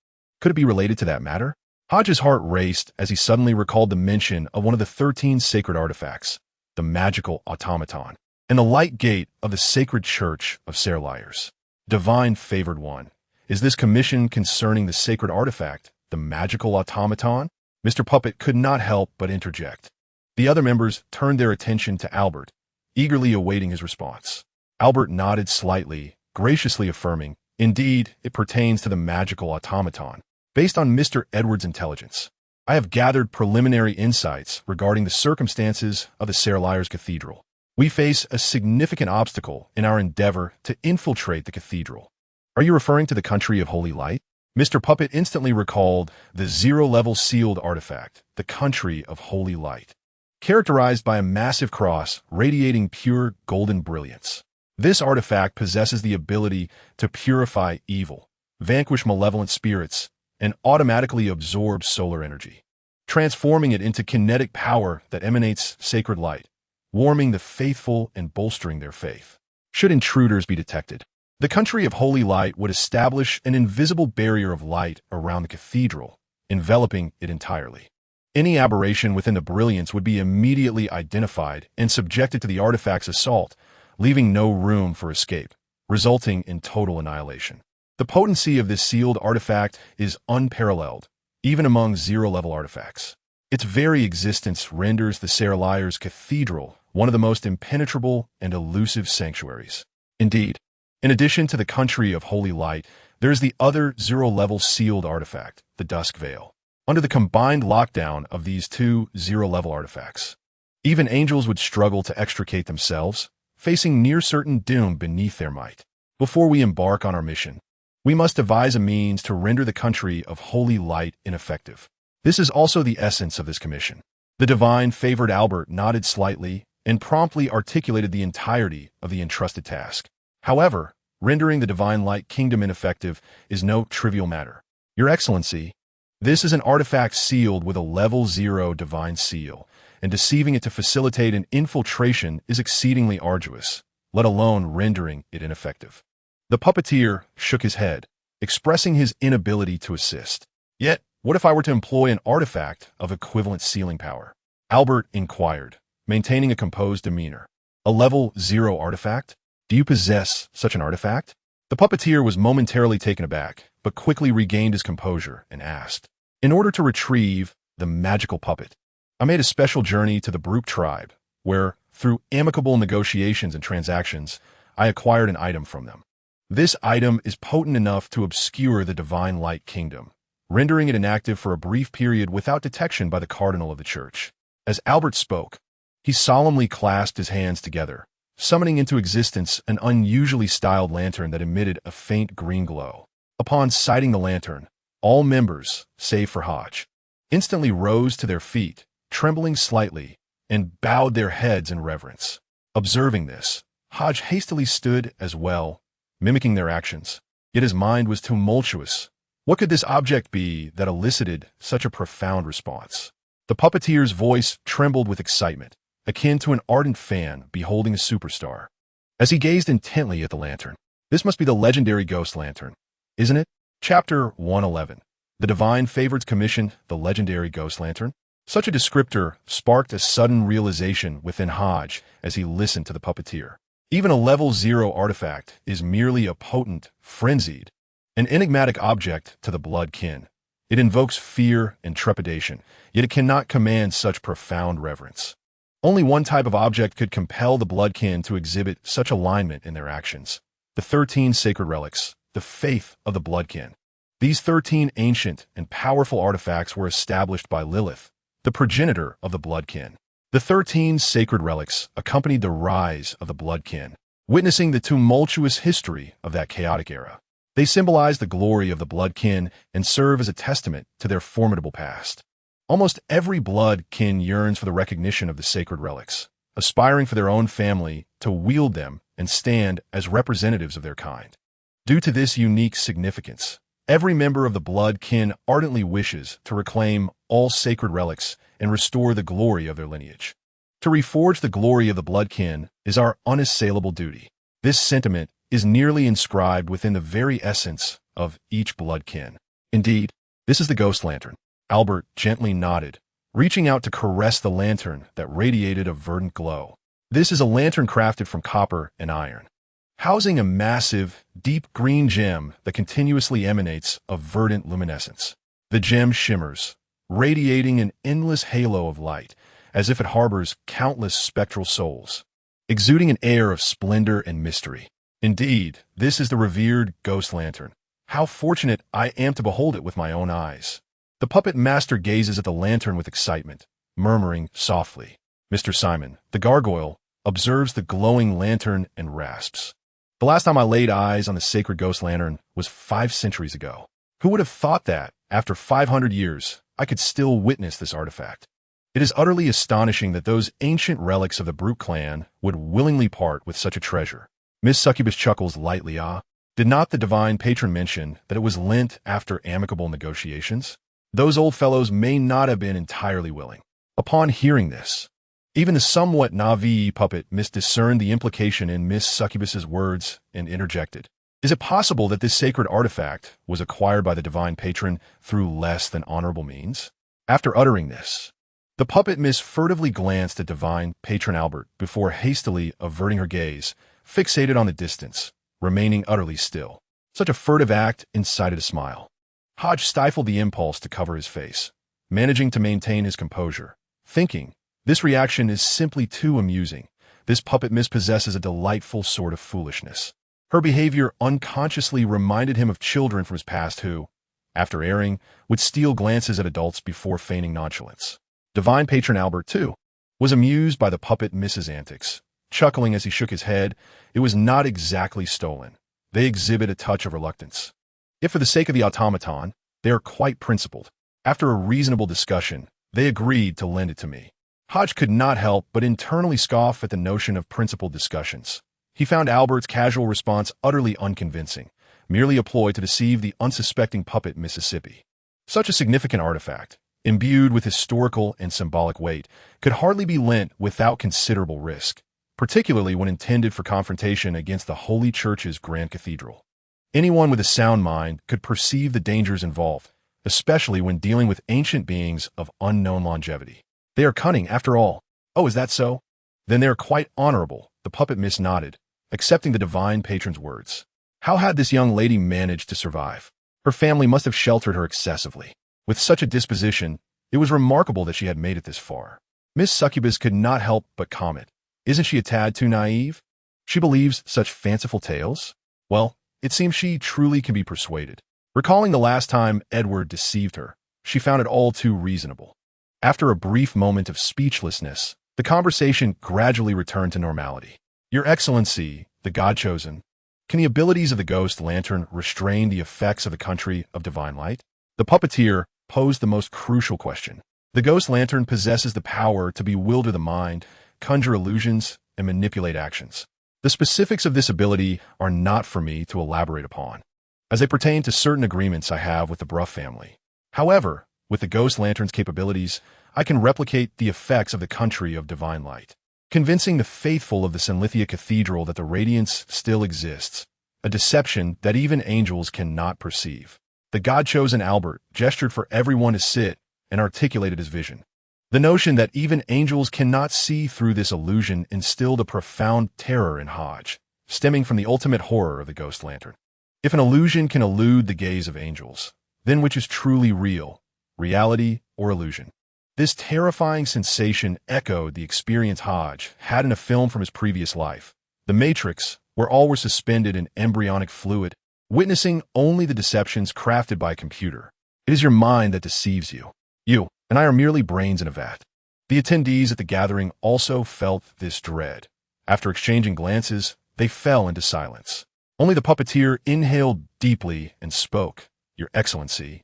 could it be related to that matter? Hodge's heart raced as he suddenly recalled the mention of one of the 13 sacred artifacts, the magical automaton, and the light gate of the sacred church of Serliers. Divine favored one. Is this commission concerning the sacred artifact, the magical automaton? Mr. Puppet could not help but interject. The other members turned their attention to Albert, eagerly awaiting his response. Albert nodded slightly, graciously affirming, "Indeed, it pertains to the magical automaton. Based on Mr. Edwards' intelligence, I have gathered preliminary insights regarding the circumstances of the Serliers Cathedral. We face a significant obstacle in our endeavor to infiltrate the cathedral. Are you referring to the country of holy light? Mr. Puppet instantly recalled the zero-level sealed artifact, the country of holy light, characterized by a massive cross radiating pure golden brilliance. This artifact possesses the ability to purify evil, vanquish malevolent spirits, and automatically absorb solar energy, transforming it into kinetic power that emanates sacred light, warming the faithful and bolstering their faith. Should intruders be detected, the country of holy light would establish an invisible barrier of light around the cathedral, enveloping it entirely. Any aberration within the brilliance would be immediately identified and subjected to the artifact's assault, leaving no room for escape, resulting in total annihilation. The potency of this sealed artifact is unparalleled, even among zero-level artifacts. Its very existence renders the Seralire's cathedral one of the most impenetrable and elusive sanctuaries. Indeed, in addition to the country of holy light, there is the other zero-level sealed artifact, the Dusk Veil. Under the combined lockdown of these two zero-level artifacts, even angels would struggle to extricate themselves, facing near-certain doom beneath their might. Before we embark on our mission, we must devise a means to render the country of holy light ineffective. This is also the essence of this commission. The divine favored Albert nodded slightly and promptly articulated the entirety of the entrusted task. However, rendering the divine light kingdom ineffective is no trivial matter. Your Excellency, this is an artifact sealed with a level 0 divine seal, and deceiving it to facilitate an infiltration is exceedingly arduous, let alone rendering it ineffective. The puppeteer shook his head, expressing his inability to assist. Yet, what if I were to employ an artifact of equivalent sealing power? Albert inquired, maintaining a composed demeanor. A level 0 artifact? Do you possess such an artifact? The puppeteer was momentarily taken aback, but quickly regained his composure and asked, in order to retrieve the magical puppet, I made a special journey to the Brook tribe, where, through amicable negotiations and transactions, I acquired an item from them. This item is potent enough to obscure the divine light kingdom, rendering it inactive for a brief period without detection by the cardinal of the church. As Albert spoke, he solemnly clasped his hands together, summoning into existence an unusually styled lantern that emitted a faint green glow. Upon sighting the lantern, all members, save for Hodge, instantly rose to their feet, trembling slightly, and bowed their heads in reverence. Observing this, Hodge hastily stood as well, mimicking their actions. Yet his mind was tumultuous. What could this object be that elicited such a profound response? The puppeteer's voice trembled with excitement, akin to an ardent fan beholding a superstar. As he gazed intently at the lantern, this must be the legendary ghost lantern, isn't it? Chapter 111. The Divine Favorites Commission, the legendary ghost lantern. Such a descriptor sparked a sudden realization within Hodge as he listened to the puppeteer. Even a level 0 artifact is merely a potent, frenzied, an enigmatic object to the blood kin. It invokes fear and trepidation, yet it cannot command such profound reverence. Only one type of object could compel the bloodkin to exhibit such alignment in their actions. The 13 sacred relics, the faith of the bloodkin. These 13 ancient and powerful artifacts were established by Lilith, the progenitor of the bloodkin. The 13 sacred relics accompanied the rise of the bloodkin, witnessing the tumultuous history of that chaotic era. They symbolize the glory of the bloodkin and serve as a testament to their formidable past. Almost every blood kin yearns for the recognition of the sacred relics, aspiring for their own family to wield them and stand as representatives of their kind. Due to this unique significance, every member of the blood kin ardently wishes to reclaim all sacred relics and restore the glory of their lineage. To reforge the glory of the blood kin is our unassailable duty. This sentiment is nearly inscribed within the very essence of each blood kin. Indeed, this is the ghost lantern. Albert gently nodded, reaching out to caress the lantern that radiated a verdant glow. This is a lantern crafted from copper and iron, housing a massive, deep green gem that continuously emanates a verdant luminescence. The gem shimmers, radiating an endless halo of light, as if it harbors countless spectral souls, exuding an air of splendor and mystery. Indeed, this is the revered ghost lantern. How fortunate I am to behold it with my own eyes. The puppet master gazes at the lantern with excitement, murmuring softly, Mr. Simon, the gargoyle, observes the glowing lantern and rasps. The last time I laid eyes on the sacred ghost lantern was 5 centuries ago. Who would have thought that, after 500 years, I could still witness this artifact? It is utterly astonishing that those ancient relics of the Brute clan would willingly part with such a treasure. Miss Succubus chuckles lightly. Did not the divine patron mention that it was lent after amicable negotiations? Those old fellows may not have been entirely willing. Upon hearing this, even the somewhat naive puppet misdiscerned the implication in Miss Succubus's words and interjected. Is it possible that this sacred artifact was acquired by the divine patron through less than honorable means? After uttering this, the puppet miss furtively glanced at divine patron Albert before hastily averting her gaze, fixated on the distance, remaining utterly still. Such a furtive act incited a smile. Hodge stifled the impulse to cover his face, managing to maintain his composure, thinking, this reaction is simply too amusing. This puppet miss possesses a delightful sort of foolishness. Her behavior unconsciously reminded him of children from his past who, after erring, would steal glances at adults before feigning nonchalance. Divine patron Albert, too, was amused by the puppet miss's antics, chuckling as he shook his head. It was not exactly stolen. They exhibit a touch of reluctance. If for the sake of the automaton, they are quite principled. After a reasonable discussion, they agreed to lend it to me. Hodge could not help but internally scoff at the notion of principled discussions. He found Albert's casual response utterly unconvincing, merely a ploy to deceive the unsuspecting puppet Mississippi. Such a significant artifact, imbued with historical and symbolic weight, could hardly be lent without considerable risk, particularly when intended for confrontation against the Holy Church's Grand Cathedral. Anyone with a sound mind could perceive the dangers involved, especially when dealing with ancient beings of unknown longevity. They are cunning, after all. Oh, is that so? Then they are quite honorable, the puppet miss nodded, accepting the divine patron's words. How had this young lady managed to survive? Her family must have sheltered her excessively. With such a disposition, it was remarkable that she had made it this far. Miss Succubus could not help but comment. Isn't she a tad too naive? She believes such fanciful tales? Well, it seems she truly can be persuaded. Recalling the last time Edward deceived her, she found it all too reasonable. After a brief moment of speechlessness, the conversation gradually returned to normality. Your Excellency, the God-chosen, can the abilities of the ghost lantern restrain the effects of the country of divine light? The puppeteer posed the most crucial question. The ghost lantern possesses the power to bewilder the mind, conjure illusions, and manipulate actions. The specifics of this ability are not for me to elaborate upon, as they pertain to certain agreements I have with the Bruff family. However, with the ghost lantern's capabilities, I can replicate the effects of the country of divine light, convincing the faithful of the Sinlithia Cathedral that the radiance still exists, a deception that even angels cannot perceive. The God-chosen Albert gestured for everyone to sit and articulated his vision. The notion that even angels cannot see through this illusion instilled a profound terror in Hodge, stemming from the ultimate horror of the ghost lantern. If an illusion can elude the gaze of angels, then which is truly real, reality or illusion? This terrifying sensation echoed the experience Hodge had in a film from his previous life, The Matrix, where all were suspended in embryonic fluid, witnessing only the deceptions crafted by a computer. It is your mind that deceives you. You and I are merely brains in a vat. The attendees at the gathering also felt this dread. After exchanging glances, they fell into silence. Only the puppeteer inhaled deeply and spoke. Your Excellency,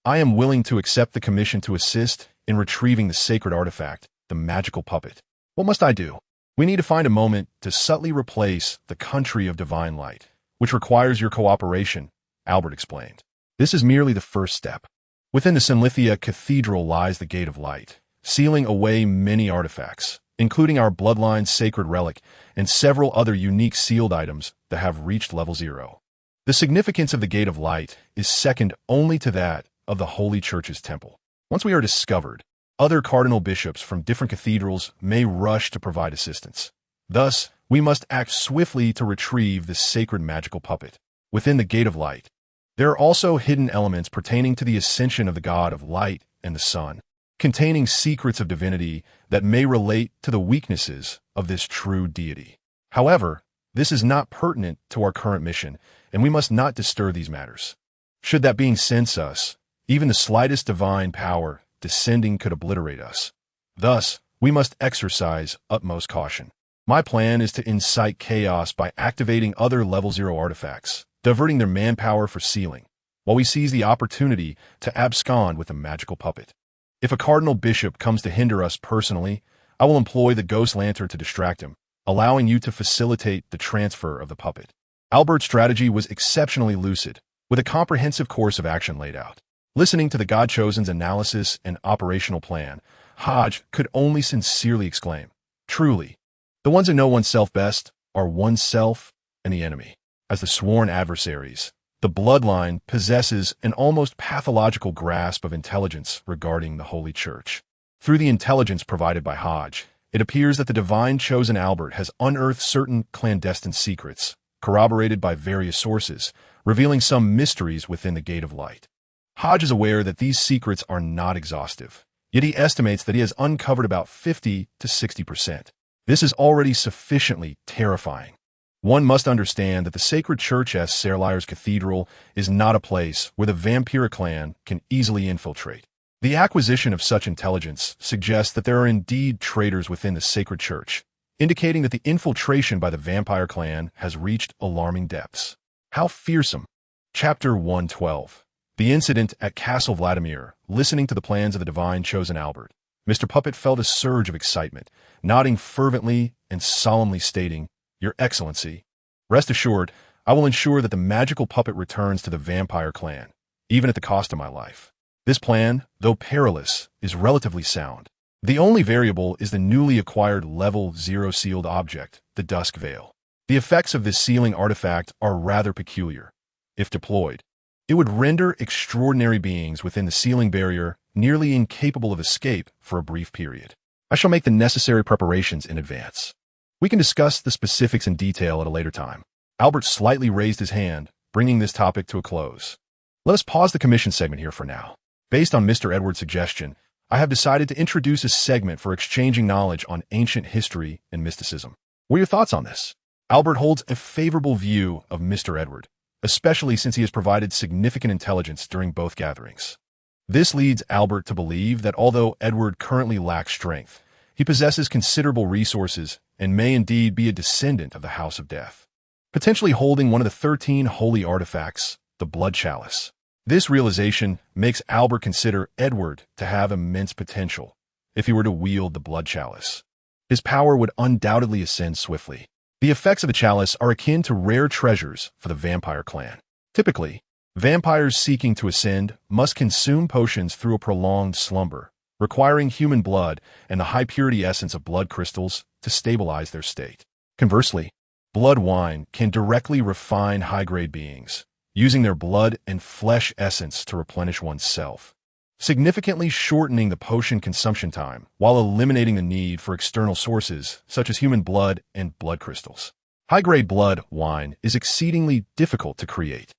I am willing to accept the commission to assist in retrieving the sacred artifact, the magical puppet. What must I do? We need to find a moment to subtly replace the country of divine light, which requires your cooperation, Albert explained. This is merely the first step. Within the Sinlithia Cathedral lies the Gate of Light, sealing away many artifacts, including our bloodline's sacred relic and several other unique sealed items that have reached level 0. The significance of the Gate of Light is second only to that of the Holy Church's temple. Once we are discovered, other cardinal bishops from different cathedrals may rush to provide assistance. Thus, we must act swiftly to retrieve this sacred magical puppet. Within the Gate of Light, there are also hidden elements pertaining to the ascension of the God of Light and the Sun, containing secrets of divinity that may relate to the weaknesses of this true deity. However, this is not pertinent to our current mission, and we must not disturb these matters. Should that being sense us, even the slightest divine power descending could obliterate us. Thus, we must exercise utmost caution. My plan is to incite chaos by activating other level 0 artifacts, diverting their manpower for sealing, while we seize the opportunity to abscond with a magical puppet. If a cardinal bishop comes to hinder us personally, I will employ the ghost lantern to distract him, allowing you to facilitate the transfer of the puppet. Albert's strategy was exceptionally lucid, with a comprehensive course of action laid out. Listening to the God-chosen's analysis and operational plan, Hodge could only sincerely exclaim, "Truly, the ones who know oneself best are oneself and the enemy." As the sworn adversaries, the bloodline possesses an almost pathological grasp of intelligence regarding the Holy Church. Through the intelligence provided by Hodge, it appears that the divine chosen Albert has unearthed certain clandestine secrets, corroborated by various sources, revealing some mysteries within the Gate of Light. Hodge is aware that these secrets are not exhaustive, yet he estimates that he has uncovered about 50 to 60%. This is already sufficiently terrifying. One must understand that the sacred church as Serlire's cathedral is not a place where the vampire clan can easily infiltrate. The acquisition of such intelligence suggests that there are indeed traitors within the sacred church, indicating that the infiltration by the vampire clan has reached alarming depths. How fearsome! Chapter 112. The incident at Castle Vladimir. Listening to the plans of the divine chosen Albert, Mr. Puppet felt a surge of excitement, nodding fervently and solemnly stating, "Your Excellency, rest assured, I will ensure that the magical puppet returns to the vampire clan, even at the cost of my life. This plan, though perilous, is relatively sound. The only variable is the newly acquired level 0 sealed object, the Dusk Veil. The effects of this sealing artifact are rather peculiar. If deployed, it would render extraordinary beings within the sealing barrier nearly incapable of escape for a brief period. I shall make the necessary preparations in advance. We can discuss the specifics in detail at a later time." Albert slightly raised his hand, bringing this topic to a close. Let us pause the commission segment here for now. Based on Mr. Edward's suggestion, I have decided to introduce a segment for exchanging knowledge on ancient history and mysticism. What are your thoughts on this? Albert holds a favorable view of Mr. Edward, especially since he has provided significant intelligence during both gatherings. This leads Albert to believe that although Edward currently lacks strength, he possesses considerable resources and may indeed be a descendant of the House of Death, potentially holding one of the 13 holy artifacts, the Blood Chalice. This realization makes Albert consider Edward to have immense potential if he were to wield the Blood Chalice. His power would undoubtedly ascend swiftly. The effects of the chalice are akin to rare treasures for the vampire clan. Typically, vampires seeking to ascend must consume potions through a prolonged slumber, requiring human blood and the high-purity essence of blood crystals to stabilize their state. Conversely, blood wine can directly refine high-grade beings, using their blood and flesh essence to replenish oneself, significantly shortening the potion consumption time while eliminating the need for external sources such as human blood and blood crystals. High-grade blood wine is exceedingly difficult to create.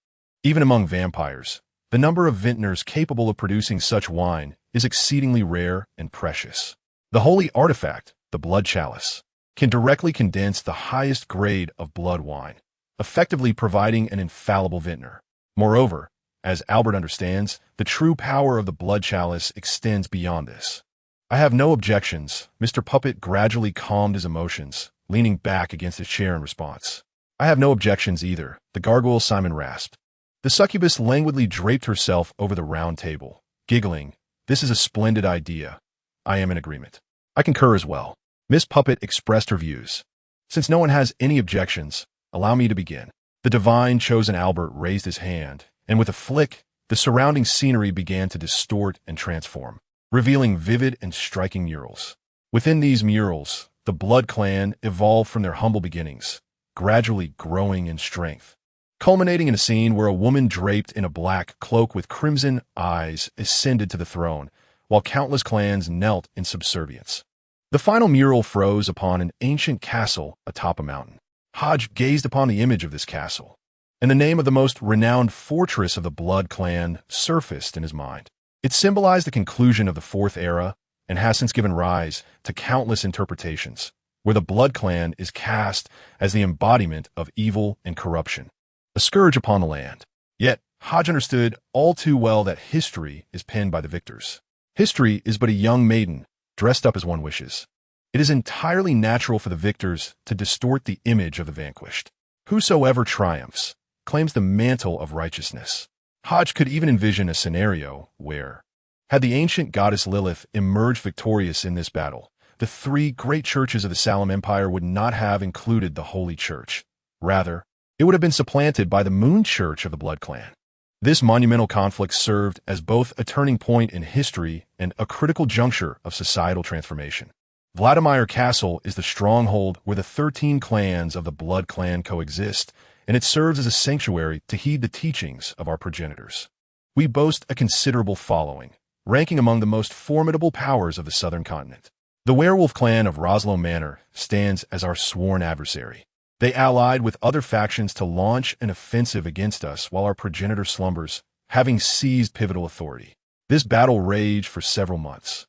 Even among vampires, the number of vintners capable of producing such wine is exceedingly rare and precious. The holy artifact, the Blood Chalice, can directly condense the highest grade of blood wine, effectively providing an infallible vintner. Moreover, as Albert understands, the true power of the Blood Chalice extends beyond this. "I have no objections." Mr. Puppet gradually calmed his emotions, leaning back against his chair in response. "I have no objections either," the gargoyle Simon rasped. The succubus languidly draped herself over the round table, giggling. "This is a splendid idea. I am in agreement." "I concur as well." Miss Puppet expressed her views. "Since no one has any objections, allow me to begin." The divine chosen Albert raised his hand, and with a flick, the surrounding scenery began to distort and transform, revealing vivid and striking murals. Within these murals, the Blood Clan evolved from their humble beginnings, gradually growing in strength, culminating in a scene where a woman draped in a black cloak with crimson eyes ascended to the throne, while countless clans knelt in subservience. The final mural froze upon an ancient castle atop a mountain. Hodge gazed upon the image of this castle, and the name of the most renowned fortress of the Blood Clan surfaced in his mind. It symbolized the conclusion of the Fourth Era and has since given rise to countless interpretations, where the Blood Clan is cast as the embodiment of evil and corruption, a scourge upon the land. Yet, Hodge understood all too well that history is penned by the victors. History is but a young maiden, dressed up as one wishes. It is entirely natural for the victors to distort the image of the vanquished. Whosoever triumphs claims the mantle of righteousness. Hodge could even envision a scenario where, had the ancient goddess Lilith emerged victorious in this battle, the three great churches of the Salem Empire would not have included the Holy Church. Rather, it would have been supplanted by the Moon Church of the Blood Clan. This monumental conflict served as both a turning point in history and a critical juncture of societal transformation. Vladimir Castle is the stronghold where the 13 clans of the Blood Clan coexist, and it serves as a sanctuary to heed the teachings of our progenitors. We boast a considerable following, ranking among the most formidable powers of the southern continent. The werewolf clan of Roslow Manor stands as our sworn adversary. They allied with other factions to launch an offensive against us while our progenitor slumbers, having seized pivotal authority. This battle raged for several months,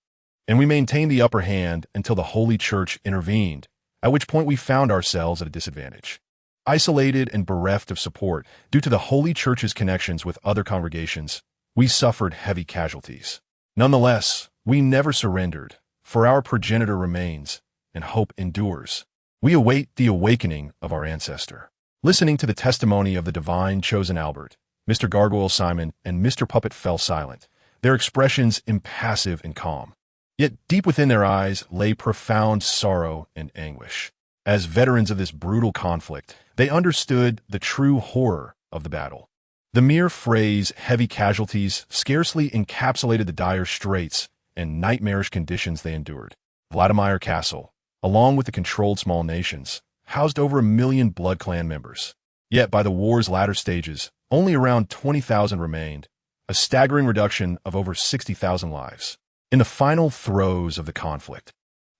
and we maintained the upper hand until the Holy Church intervened, at which point we found ourselves at a disadvantage. Isolated and bereft of support due to the Holy Church's connections with other congregations, we suffered heavy casualties. Nonetheless, we never surrendered, for our progenitor remains, and hope endures. We await the awakening of our ancestor. Listening to the testimony of the divine chosen Albert, Mr. Gargoyle Simon, and Mr. Puppet fell silent, their expressions impassive and calm. Yet deep within their eyes lay profound sorrow and anguish. As veterans of this brutal conflict, they understood the true horror of the battle. The mere phrase heavy casualties scarcely encapsulated the dire straits and nightmarish conditions they endured. Vladimir Castle, along with the controlled small nations, housed over 1 million Blood Clan members. Yet by the war's latter stages, only around 20,000 remained, a staggering reduction of over 60,000 lives. In the final throes of the conflict,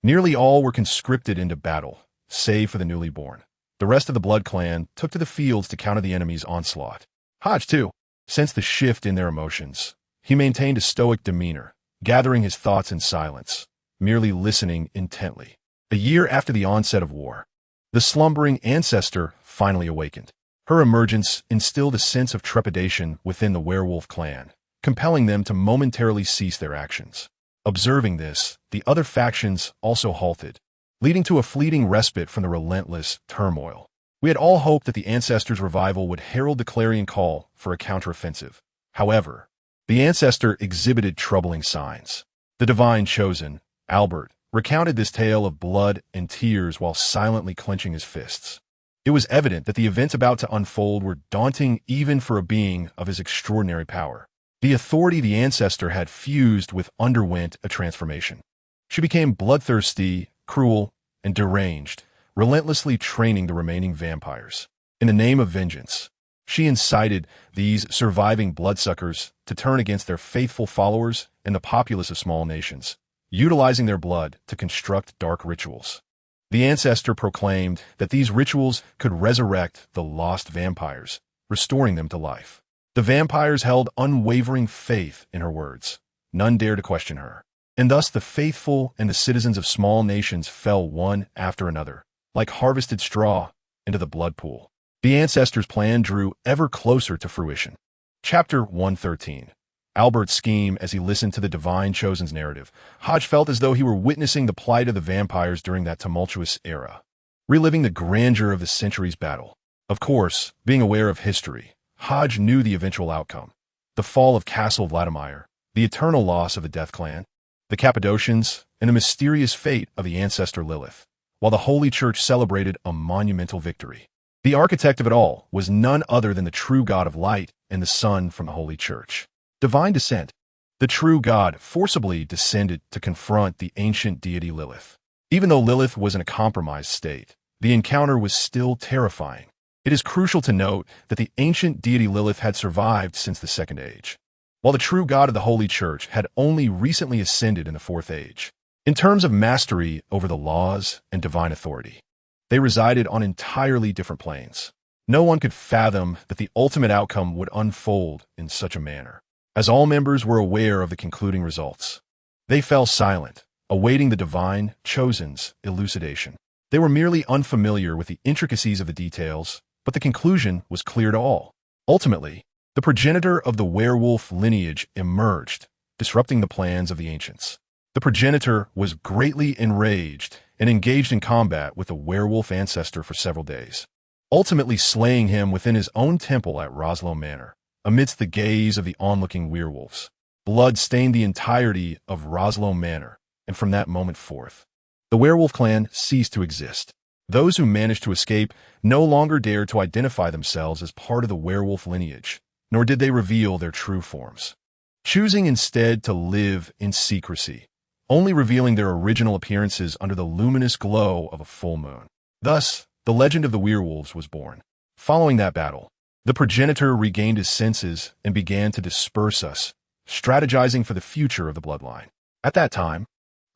nearly all were conscripted into battle, save for the newly born. The rest of the Blood Clan took to the fields to counter the enemy's onslaught. Hodge, too, sensed the shift in their emotions. He maintained a stoic demeanor, gathering his thoughts in silence, merely listening intently. A year after the onset of war, the slumbering ancestor finally awakened. Her emergence instilled a sense of trepidation within the werewolf clan, compelling them to momentarily cease their actions. Observing this, the other factions also halted, leading to a fleeting respite from the relentless turmoil. We had all hoped that the ancestor's revival would herald the clarion call for a counteroffensive. However, the ancestor exhibited troubling signs. The divine chosen, Albert, recounted this tale of blood and tears while silently clenching his fists. It was evident that the events about to unfold were daunting even for a being of his extraordinary power. The authority the ancestor had fused with underwent a transformation. She became bloodthirsty, cruel, and deranged, relentlessly training the remaining vampires. In the name of vengeance, she incited these surviving bloodsuckers to turn against their faithful followers and the populace of small nations, utilizing their blood to construct dark rituals. The ancestor proclaimed that these rituals could resurrect the lost vampires, restoring them to life. The vampires held unwavering faith in her words. None dared to question her. And thus the faithful and the citizens of small nations fell one after another, like harvested straw, into the blood pool. The ancestor's plan drew ever closer to fruition. Chapter 113. Albert's scheme. As he listened to the divine chosen's narrative, Hodge felt as though he were witnessing the plight of the vampires during that tumultuous era, reliving the grandeur of the century's battle. Of course, being aware of history, Hodge knew the eventual outcome: the fall of Castle Vladimir, the eternal loss of the Death Clan, the Cappadocians, and the mysterious fate of the ancestor Lilith, while the Holy Church celebrated a monumental victory. The architect of it all was none other than the true God of light and the Son from the Holy Church. Divine descent. The true God forcibly descended to confront the ancient deity Lilith. Even though Lilith was in a compromised state, the encounter was still terrifying. It is crucial to note that the ancient deity Lilith had survived since the Second Age, while the true God of the Holy Church had only recently ascended in the Fourth Age. In terms of mastery over the laws and divine authority, they resided on entirely different planes. No one could fathom that the ultimate outcome would unfold in such a manner. As all members were aware of the concluding results, they fell silent, awaiting the divine chosen's elucidation. They were merely unfamiliar with the intricacies of the details, but the conclusion was clear to all. Ultimately, the progenitor of the werewolf lineage emerged, disrupting the plans of the ancients. The progenitor was greatly enraged and engaged in combat with a werewolf ancestor for several days, ultimately slaying him within his own temple at Roslow Manor, amidst the gaze of the onlooking werewolves. Blood stained the entirety of Roslow Manor, and from that moment forth, the werewolf clan ceased to exist. Those who managed to escape no longer dared to identify themselves as part of the werewolf lineage, nor did they reveal their true forms, choosing instead to live in secrecy, only revealing their original appearances under the luminous glow of a full moon. Thus, the legend of the werewolves was born. Following that battle, the progenitor regained his senses and began to disperse us, strategizing for the future of the bloodline. At that time,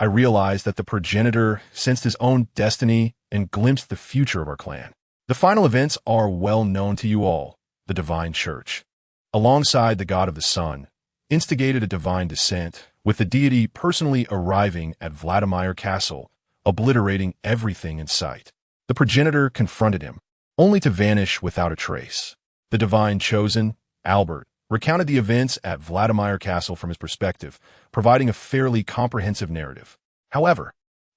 I realized that the progenitor sensed his own destiny and glimpsed the future of our clan. The final events are well known to you all. The Divine Church, alongside the God of the Sun, instigated a divine descent, with the deity personally arriving at Vladimir Castle, obliterating everything in sight. The progenitor confronted him, only to vanish without a trace. The divine chosen, Albert, recounted the events at Vladimir Castle from his perspective, providing a fairly comprehensive narrative. However,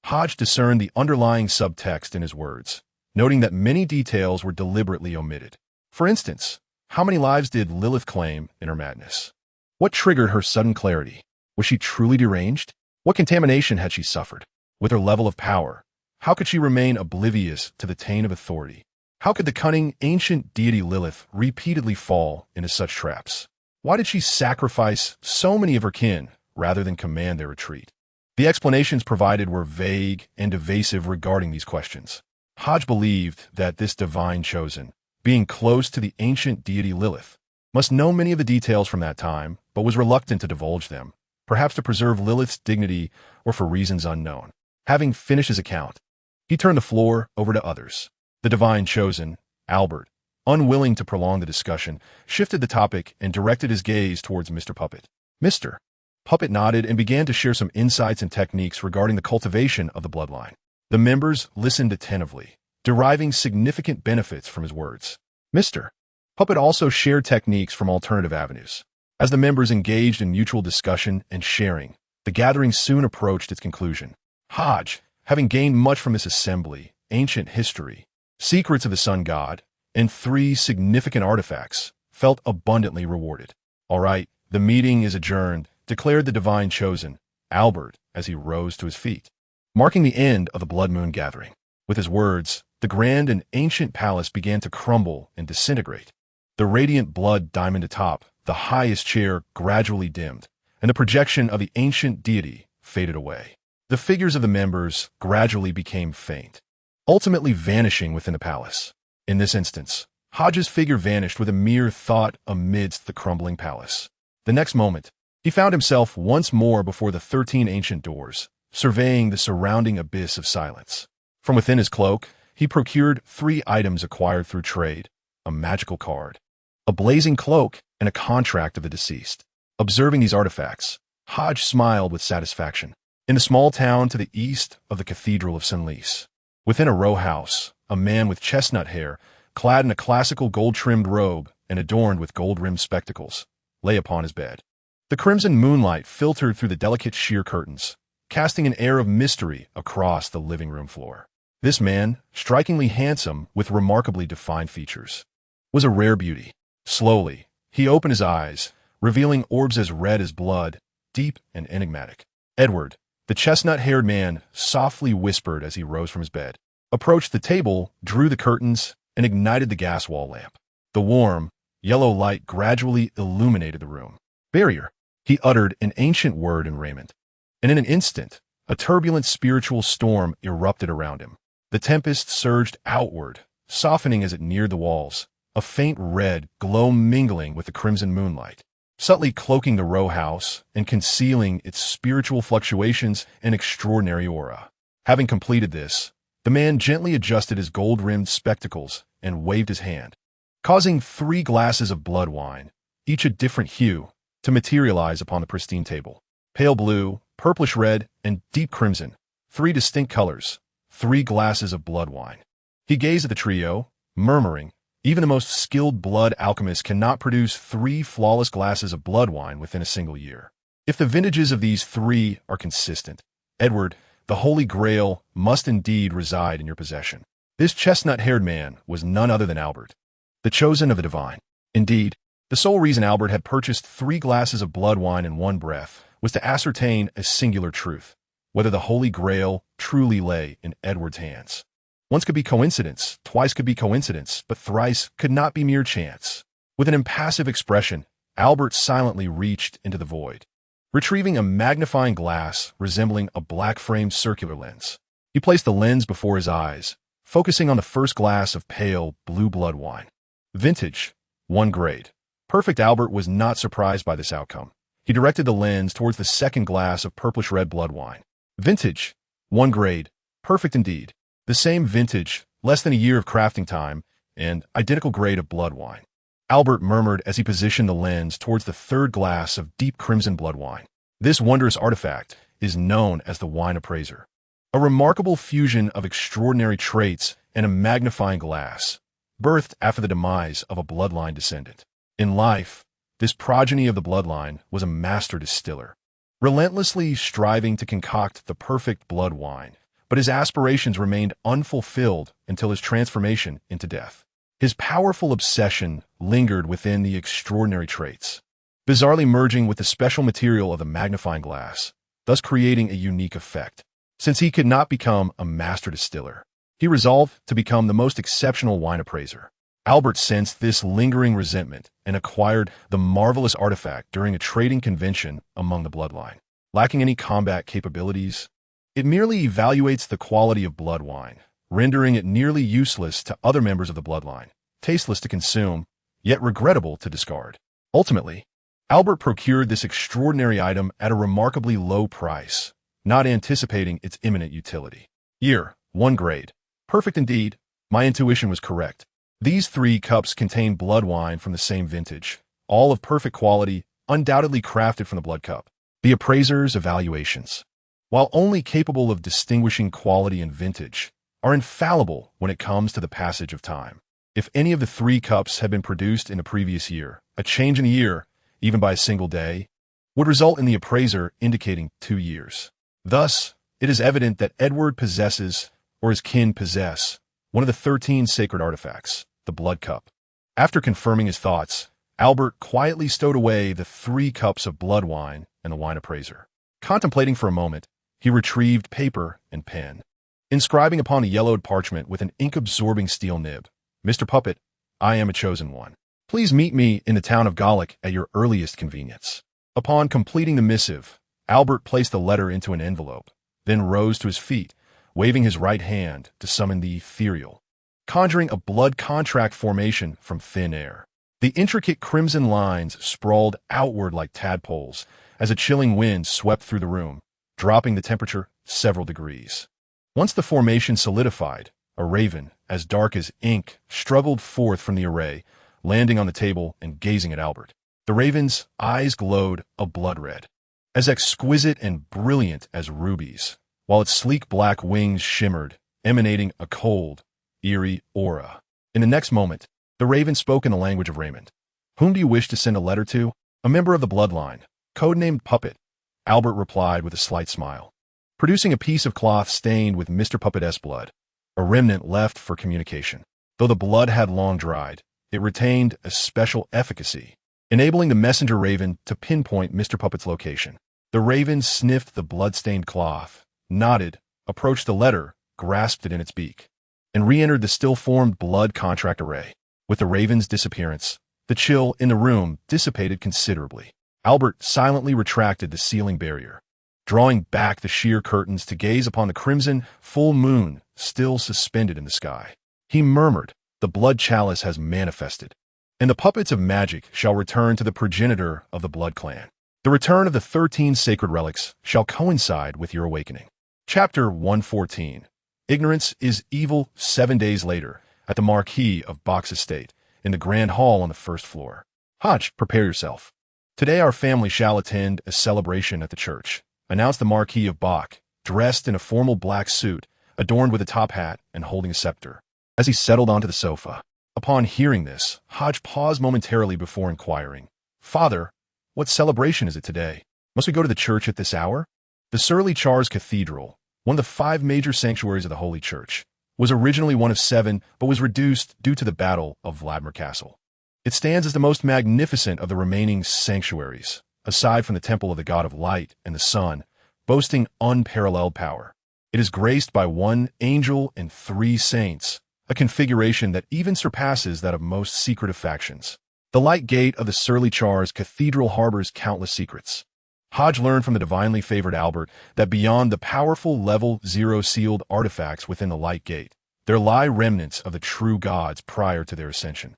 Hodge discerned the underlying subtext in his words, noting that many details were deliberately omitted. For instance, how many lives did Lilith claim in her madness? What triggered her sudden clarity? Was she truly deranged? What contamination had she suffered? With her level of power, how could she remain oblivious to the taint of authority? How could the cunning, ancient deity Lilith repeatedly fall into such traps? Why did she sacrifice so many of her kin rather than command their retreat? The explanations provided were vague and evasive regarding these questions. Hodge believed that this divine chosen, being close to the ancient deity Lilith, must know many of the details from that time, but was reluctant to divulge them, perhaps to preserve Lilith's dignity or for reasons unknown. Having finished his account, he turned the floor over to others. The divine chosen, Albert, unwilling to prolong the discussion, shifted the topic and directed his gaze towards Mr. Puppet. Mr. Puppet nodded and began to share some insights and techniques regarding the cultivation of the bloodline. The members listened attentively, deriving significant benefits from his words. Mr. Puppet also shared techniques from alternative avenues. As the members engaged in mutual discussion and sharing, the gathering soon approached its conclusion. Hodge, having gained much from this assembly, ancient history, secrets of the sun god, and 3 significant artifacts, felt abundantly rewarded. All right, the meeting is adjourned, declared the divine chosen, Albert, as he rose to his feet, marking the end of the Blood Moon gathering. With his words, the grand and ancient palace began to crumble and disintegrate. The radiant blood diamond atop the highest chair gradually dimmed, and the projection of the ancient deity faded away. The figures of the members gradually became faint, ultimately vanishing within the palace. In this instance, Hodges' figure vanished with a mere thought amidst the crumbling palace. The next moment, he found himself once more before the 13 ancient doors, surveying the surrounding abyss of silence. From within his cloak, he procured 3 items acquired through trade: a magical card, a blazing cloak, and a contract of the deceased. Observing these artifacts, Hodge smiled with satisfaction. In the small town to the east of the Cathedral of Senlis, within a row house, a man with chestnut hair, clad in a classical gold-trimmed robe and adorned with gold-rimmed spectacles, lay upon his bed. The crimson moonlight filtered through the delicate sheer curtains, casting an air of mystery across the living room floor. This man, strikingly handsome with remarkably defined features, was a rare beauty. Slowly, he opened his eyes, revealing orbs as red as blood, deep and enigmatic. Edward, the chestnut-haired man, softly whispered as he rose from his bed, approached the table, drew the curtains, and ignited the gas wall lamp. The warm, yellow light gradually illuminated the room. Barrier, he uttered an ancient word in raiment, and in an instant, a turbulent spiritual storm erupted around him. The tempest surged outward, softening as it neared the walls, a faint red glow mingling with the crimson moonlight, subtly cloaking the row house and concealing its spiritual fluctuations and extraordinary aura. Having completed this, the man gently adjusted his gold-rimmed spectacles and waved his hand, causing 3 glasses of blood wine, each a different hue, to materialize upon the pristine table. Pale blue, purplish red, and deep crimson, 3 distinct colors, 3 glasses of blood wine. He gazed at the trio, murmuring, "Even the most skilled blood alchemist cannot produce 3 flawless glasses of blood wine within a single year. If the vintages of these 3 are consistent, Edward, The Holy Grail must indeed reside in your possession. This chestnut-haired man was none other than Albert, the chosen of the divine. Indeed, the sole reason Albert had purchased 3 glasses of blood wine in one breath was to ascertain a singular truth, whether the Holy Grail truly lay in Edward's hands. Once could be coincidence, twice could be coincidence, but thrice could not be mere chance. With an impassive expression, Albert silently reached into the void, retrieving a magnifying glass resembling a black-framed circular lens. He placed the lens before his eyes, focusing on the first glass of pale blue blood wine. Vintage, 1 grade. Perfect. Albert was not surprised by this outcome. He directed the lens towards the second glass of purplish-red blood wine. Vintage, 1 grade. Perfect indeed. The same vintage, less than a year of crafting time, and identical grade of blood wine. Albert murmured as he positioned the lens towards the third glass of deep crimson blood wine. This wondrous artifact is known as the wine appraiser, a remarkable fusion of extraordinary traits and a magnifying glass, birthed after the demise of a bloodline descendant. In life, this progeny of the bloodline was a master distiller, relentlessly striving to concoct the perfect blood wine, but his aspirations remained unfulfilled until his transformation into death. His powerful obsession lingered within the extraordinary traits, bizarrely merging with the special material of the magnifying glass, thus creating a unique effect. Since he could not become a master distiller, he resolved to become the most exceptional wine appraiser. Albert sensed this lingering resentment and acquired the marvelous artifact during a trading convention among the bloodline. Lacking any combat capabilities, it merely evaluates the quality of blood wine, rendering it nearly useless to other members of the bloodline, tasteless to consume, yet regrettable to discard. Ultimately, Albert procured this extraordinary item at a remarkably low price, not anticipating its imminent utility. Year, 1 grade. Perfect indeed. My intuition was correct. These 3 cups contain blood wine from the same vintage, all of perfect quality, undoubtedly crafted from the blood cup. The appraiser's evaluations, while only capable of distinguishing quality and vintage, are infallible when it comes to the passage of time. If any of the 3 cups had been produced in a previous year, a change in a year, even by a single day, would result in the appraiser indicating 2 years. Thus, it is evident that Edward possesses, or his kin possess, one of the 13 sacred artifacts, the blood cup. After confirming his thoughts, Albert quietly stowed away the 3 cups of blood wine and the wine appraiser. Contemplating for a moment, he retrieved paper and pen, inscribing upon a yellowed parchment with an ink-absorbing steel nib, "Mr. Puppet, I am a chosen one. Please meet me in the town of Gallic at your earliest convenience." Upon completing the missive, Albert placed the letter into an envelope, then rose to his feet, waving his right hand to summon the ethereal, conjuring a blood contract formation from thin air. The intricate crimson lines sprawled outward like tadpoles as a chilling wind swept through the room, dropping the temperature several degrees. Once the formation solidified, a raven, as dark as ink, struggled forth from the array, landing on the table and gazing at Albert. The raven's eyes glowed a blood red, as exquisite and brilliant as rubies, while its sleek black wings shimmered, emanating a cold, eerie aura. In the next moment, the raven spoke in the language of Raymond. "Whom do you wish to send a letter to?" "A member of the bloodline, codenamed Puppet," Albert replied with a slight smile, producing a piece of cloth stained with Mr. Puppet's blood, a remnant left for communication. Though the blood had long dried, it retained a special efficacy, enabling the messenger raven to pinpoint Mr. Puppet's location. The raven sniffed the blood-stained cloth, nodded, approached the letter, grasped it in its beak, and re-entered the still-formed blood contract array. With the raven's disappearance, the chill in the room dissipated considerably. Albert silently retracted the sealing barrier, drawing back the sheer curtains to gaze upon the crimson full moon still suspended in the sky. He murmured, "The blood chalice has manifested, and the puppets of magic shall return to the progenitor of the blood clan. The return of the 13 sacred relics shall coincide with your awakening." Chapter 114. Ignorance is evil. 7 days later, at the Marquis of Bach's estate, in the grand hall on the first floor. "Hodge, prepare yourself. Today our family shall attend a celebration at the church," announced the Marquis of Bach, dressed in a formal black suit, adorned with a top hat and holding a scepter, as he settled onto the sofa. Upon hearing this, Hodge paused momentarily before inquiring, "Father, what celebration is it today? Must we go to the church at this hour?" The surly Char's Cathedral, one of the 5 major sanctuaries of the Holy Church, was originally one of 7 but was reduced due to the Battle of Vladimir Castle. It stands as the most magnificent of the remaining sanctuaries, aside from the Temple of the God of Light and the Sun, boasting unparalleled power. It is graced by 1 angel and 3 saints, a configuration that even surpasses that of most secretive factions. The light gate of the Surly Char's cathedral harbors countless secrets. Hodge learned from the divinely favored Albert that beyond the powerful level 0 sealed artifacts within the light gate, there lie remnants of the true gods prior to their ascension,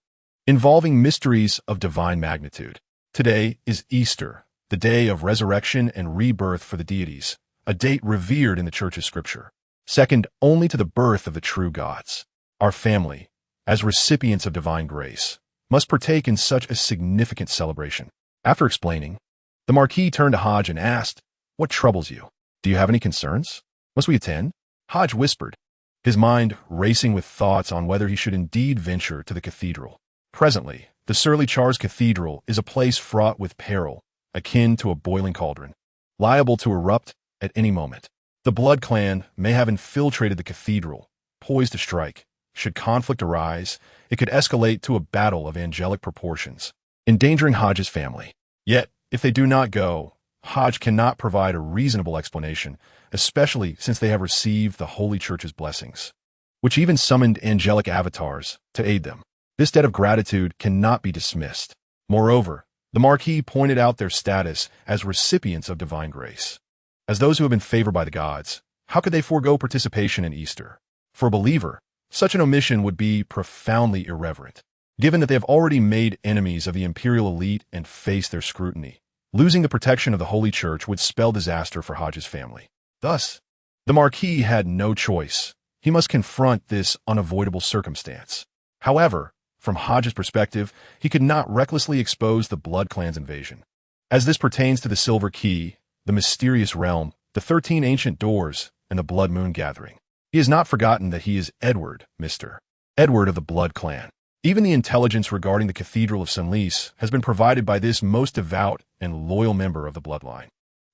involving mysteries of divine magnitude. Today is Easter, the day of resurrection and rebirth for the deities, a date revered in the Church's scripture, second only to the birth of the true gods. Our family, as recipients of divine grace, must partake in such a significant celebration. After explaining, the Marquis turned to Hodge and asked, "What troubles you? Do you have any concerns? Must we attend?" Hodge whispered, his mind racing with thoughts on whether he should indeed venture to the cathedral. Presently, the Surly Char's cathedral is a place fraught with peril, akin to a boiling cauldron, liable to erupt at any moment. The Blood Clan may have infiltrated the cathedral, poised to strike. Should conflict arise, it could escalate to a battle of angelic proportions, endangering Hodge's family. Yet, if they do not go, Hodge cannot provide a reasonable explanation, especially since they have received the Holy Church's blessings, which even summoned angelic avatars to aid them. This debt of gratitude cannot be dismissed. Moreover, the Marquis pointed out their status as recipients of divine grace. As those who have been favored by the gods, how could they forego participation in Easter? For a believer, such an omission would be profoundly irreverent, given that they have already made enemies of the imperial elite and face their scrutiny. Losing the protection of the Holy Church would spell disaster for Hodge's family. Thus, the Marquis had no choice. He must confront this unavoidable circumstance. However, from Hodge's perspective, he could not recklessly expose the Blood Clan's invasion. As this pertains to the Silver Key, the mysterious realm, the 13 ancient doors, and the Blood Moon gathering, he has not forgotten that he is Edward, Mr. Edward of the Blood Clan. Even the intelligence regarding the Cathedral of Senlis has been provided by this most devout and loyal member of the bloodline.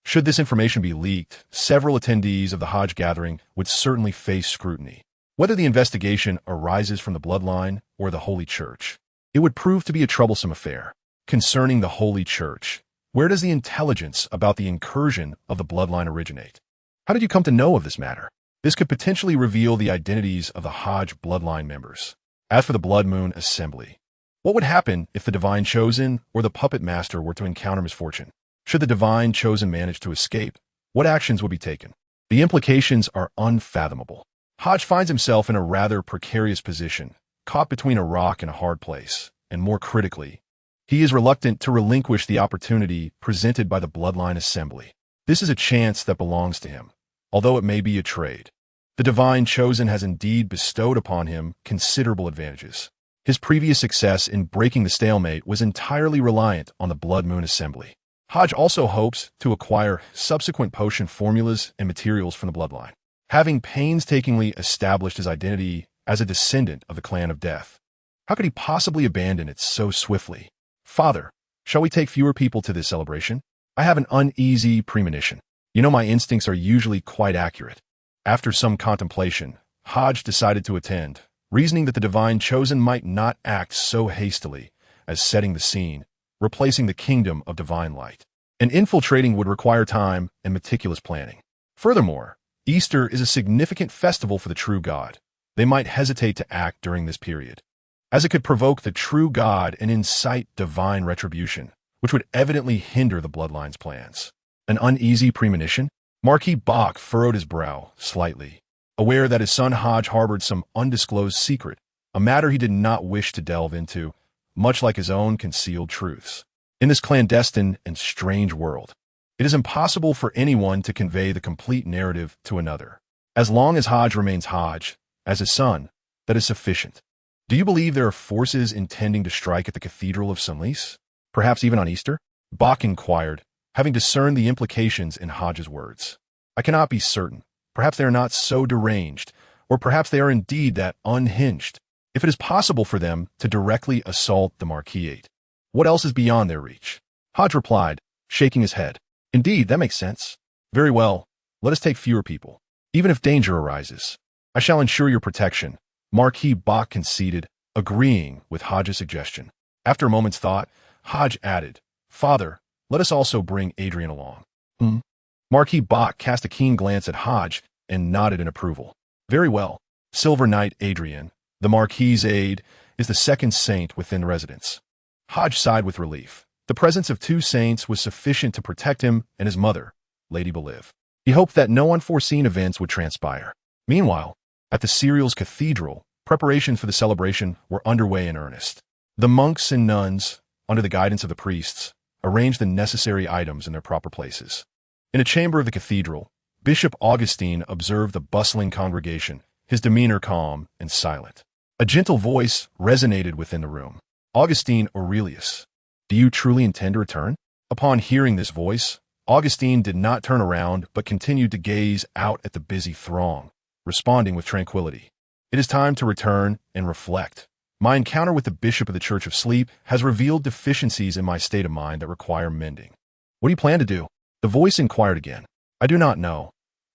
Should this information be leaked, several attendees of the Hodge gathering would certainly face scrutiny. Whether the investigation arises from the bloodline or the Holy Church, it would prove to be a troublesome affair. Concerning the Holy Church, where does the intelligence about the incursion of the bloodline originate? How did you come to know of this matter? This could potentially reveal the identities of the Hodge bloodline members. As for the Blood Moon Assembly, what would happen if the Divine Chosen or the Puppet Master were to encounter misfortune? Should the Divine Chosen manage to escape, what actions would be taken? The implications are unfathomable. Hodge finds himself in a rather precarious position, caught between a rock and a hard place, and more critically, he is reluctant to relinquish the opportunity presented by the Bloodline Assembly. This is a chance that belongs to him, although it may be a trade. The Divine Chosen has indeed bestowed upon him considerable advantages. His previous success in breaking the stalemate was entirely reliant on the Blood Moon Assembly. Hodge also hopes to acquire subsequent potion formulas and materials from the bloodline. Having painstakingly established his identity as a descendant of the Clan of Death, how could he possibly abandon it so swiftly? Father, shall we take fewer people to this celebration? I have an uneasy premonition. You know my instincts are usually quite accurate. After some contemplation, Hodge decided to attend, reasoning that the Divine Chosen might not act so hastily as setting the scene, replacing the kingdom of divine light. And infiltrating would require time and meticulous planning. Furthermore, Easter is a significant festival for the true God. They might hesitate to act during this period, as it could provoke the true God and incite divine retribution, which would evidently hinder the bloodline's plans. An uneasy premonition? Marquis Bach furrowed his brow slightly, aware that his son Hodge harbored some undisclosed secret, a matter he did not wish to delve into, much like his own concealed truths. In this clandestine and strange world, it is impossible for anyone to convey the complete narrative to another. As long as Hodge remains Hodge, as his son, that is sufficient. Do you believe there are forces intending to strike at the Cathedral of Senlis? Perhaps even on Easter? Bach inquired, having discerned the implications in Hodge's words. I cannot be certain. Perhaps they are not so deranged, or perhaps they are indeed that unhinged, if it is possible for them to directly assault the Marquis. What else is beyond their reach? Hodge replied, shaking his head. Indeed, that makes sense. Very well, let us take fewer people. even if danger arises. I shall ensure your protection, Marquis Bach conceded, agreeing with Hodges' suggestion. After a moment's thought, Hodge added, Father, let us also bring Adrian along. Marquis Bach cast a keen glance at Hodge and nodded in approval. Very well. Silver Knight Adrian, the Marquis' aide, is the second saint within residence. Hodge sighed with relief. The presence of two saints was sufficient to protect him and his mother, Lady Beliv. He hoped that no unforeseen events would transpire. Meanwhile, at the Serial's cathedral, preparations for the celebration were underway in earnest. The monks and nuns, under the guidance of the priests, arranged the necessary items in their proper places. In a chamber of the cathedral, Bishop Augustine observed the bustling congregation, his demeanor calm and silent. A gentle voice resonated within the room. Augustine Aurelius, do you truly intend to return? Upon hearing this voice, Augustine did not turn around but continued to gaze out at the busy throng, responding with tranquility. It is time to return and reflect. My encounter with the Bishop of the Church of Sleep has revealed deficiencies in my state of mind that require mending. What do you plan to do? The voice inquired again. I do not know.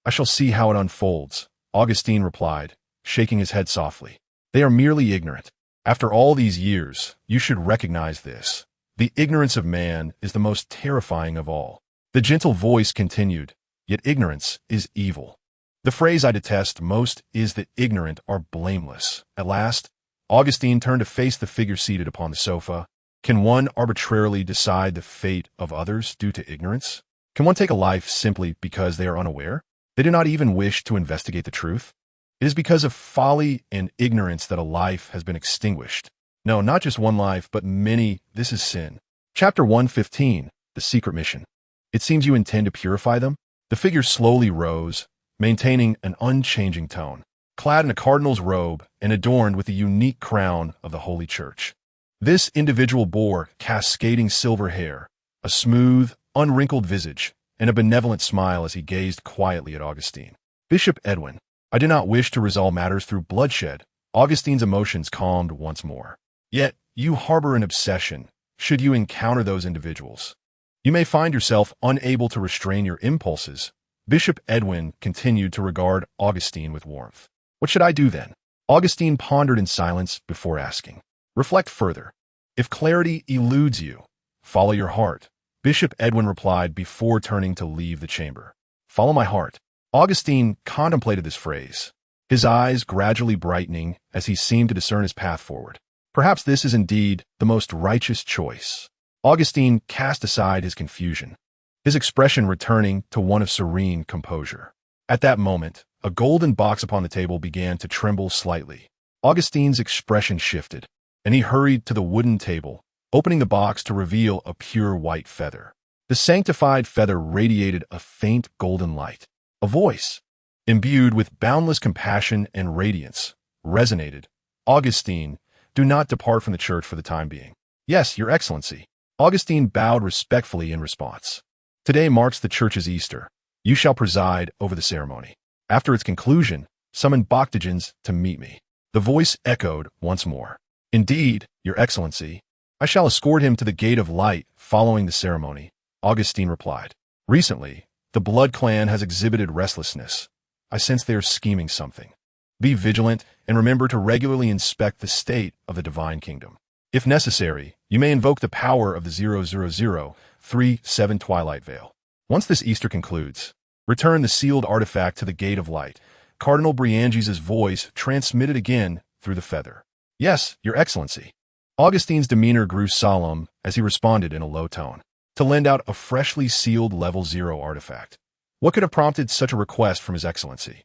I shall see how it unfolds, Augustine replied, shaking his head softly. They are merely ignorant. After all these years, you should recognize this. The ignorance of man is the most terrifying of all. The gentle voice continued, yet ignorance is evil. The phrase I detest most is that ignorant are blameless. At last, Augustine turned to face the figure seated upon the sofa. Can one arbitrarily decide the fate of others due to ignorance? Can one take a life simply because they are unaware? They do not even wish to investigate the truth. It is because of folly and ignorance that a life has been extinguished. No, not just one life, but many. This is sin. Chapter 115, The Secret Mission. It seems you intend to purify them? The figure slowly rose, maintaining an unchanging tone, clad in a cardinal's robe and adorned with the unique crown of the Holy Church. This individual bore cascading silver hair, a smooth, unwrinkled visage, and a benevolent smile as he gazed quietly at Augustine. Bishop Edwin, I do not wish to resolve matters through bloodshed. Augustine's emotions calmed once more. Yet, you harbor an obsession, should you encounter those individuals. You may find yourself unable to restrain your impulses. Bishop Edwin continued to regard Augustine with warmth. What should I do then? Augustine pondered in silence before asking. Reflect further. If clarity eludes you, follow your heart, Bishop Edwin replied before turning to leave the chamber. Follow my heart. Augustine contemplated this phrase, his eyes gradually brightening as he seemed to discern his path forward. Perhaps this is indeed the most righteous choice. Augustine cast aside his confusion, his expression returning to one of serene composure. At that moment, a golden box upon the table began to tremble slightly. Augustine's expression shifted, and he hurried to the wooden table, opening the box to reveal a pure white feather. The sanctified feather radiated a faint golden light. A voice, imbued with boundless compassion and radiance, resonated. Augustine, do not depart from the church for the time being. Yes, Your Excellency. Augustine bowed respectfully in response. Today marks the church's Easter. You shall preside over the ceremony. After its conclusion, summon Bactegens to meet me. The voice echoed once more. Indeed, Your Excellency. I shall escort him to the Gate of Light following the ceremony, Augustine replied. Recently, the Blood Clan has exhibited restlessness. I sense they are scheming something. Be vigilant and remember to regularly inspect the state of the Divine Kingdom. If necessary, you may invoke the power of the 00037 Twilight Veil. Once this Easter concludes, return the sealed artifact to the Gate of Light. Cardinal Brianges' voice transmitted again through the feather. Yes, Your Excellency. Augustine's demeanor grew solemn as he responded in a low tone. To lend out a freshly sealed Level 0 artifact. What could have prompted such a request from His Excellency?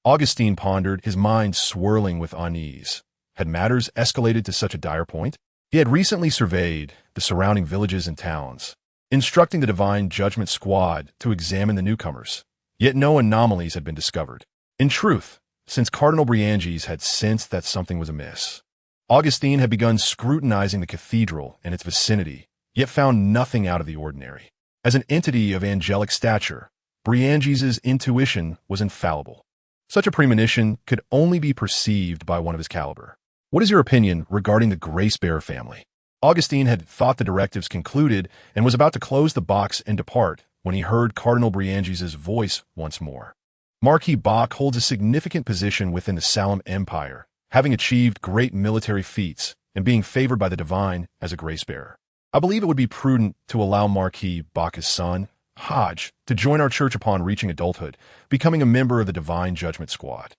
Augustine pondered, his mind swirling with unease. Had matters escalated to such a dire point? He had recently surveyed the surrounding villages and towns, instructing the Divine Judgment Squad to examine the newcomers. Yet no anomalies had been discovered. In truth, since Cardinal Brianges had sensed that something was amiss, Augustine had begun scrutinizing the cathedral and its vicinity, yet found nothing out of the ordinary. As an entity of angelic stature, Brianges' intuition was infallible. Such a premonition could only be perceived by one of his caliber. What is your opinion regarding the Gracebearer family? Augustine had thought the directives concluded and was about to close the box and depart when he heard Cardinal Brianges' voice once more. Marquis Bach holds a significant position within the Salem Empire, having achieved great military feats and being favored by the divine as a grace-bearer. I believe it would be prudent to allow Marquis Bach's son, Hodge, to join our church upon reaching adulthood, becoming a member of the Divine Judgment Squad,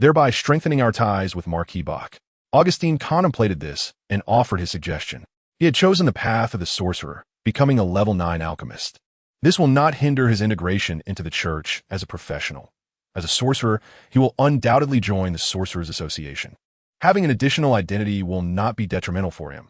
thereby strengthening our ties with Marquis Bach. Augustine contemplated this and offered his suggestion. He had chosen the path of the sorcerer, becoming a level 9 alchemist. This will not hinder his integration into the church as a professional. As a sorcerer, he will undoubtedly join the Sorcerers Association. Having an additional identity will not be detrimental for him,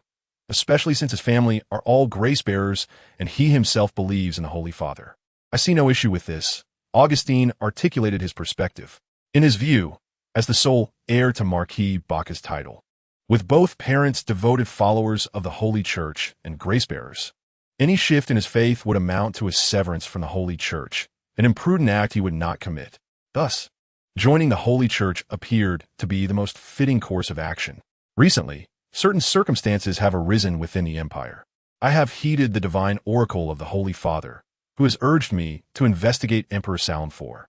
especially since his family are all grace-bearers and he himself believes in the Holy Father. I see no issue with this. Augustine articulated his perspective. In his view, as the sole heir to Marquis Bach's title, with both parents devoted followers of the Holy Church and grace-bearers, any shift in his faith would amount to a severance from the Holy Church, an imprudent act he would not commit. Thus, joining the Holy Church appeared to be the most fitting course of action. Recently, certain circumstances have arisen within the empire. I have heeded the divine oracle of the Holy Father, who has urged me to investigate Emperor Salem IV,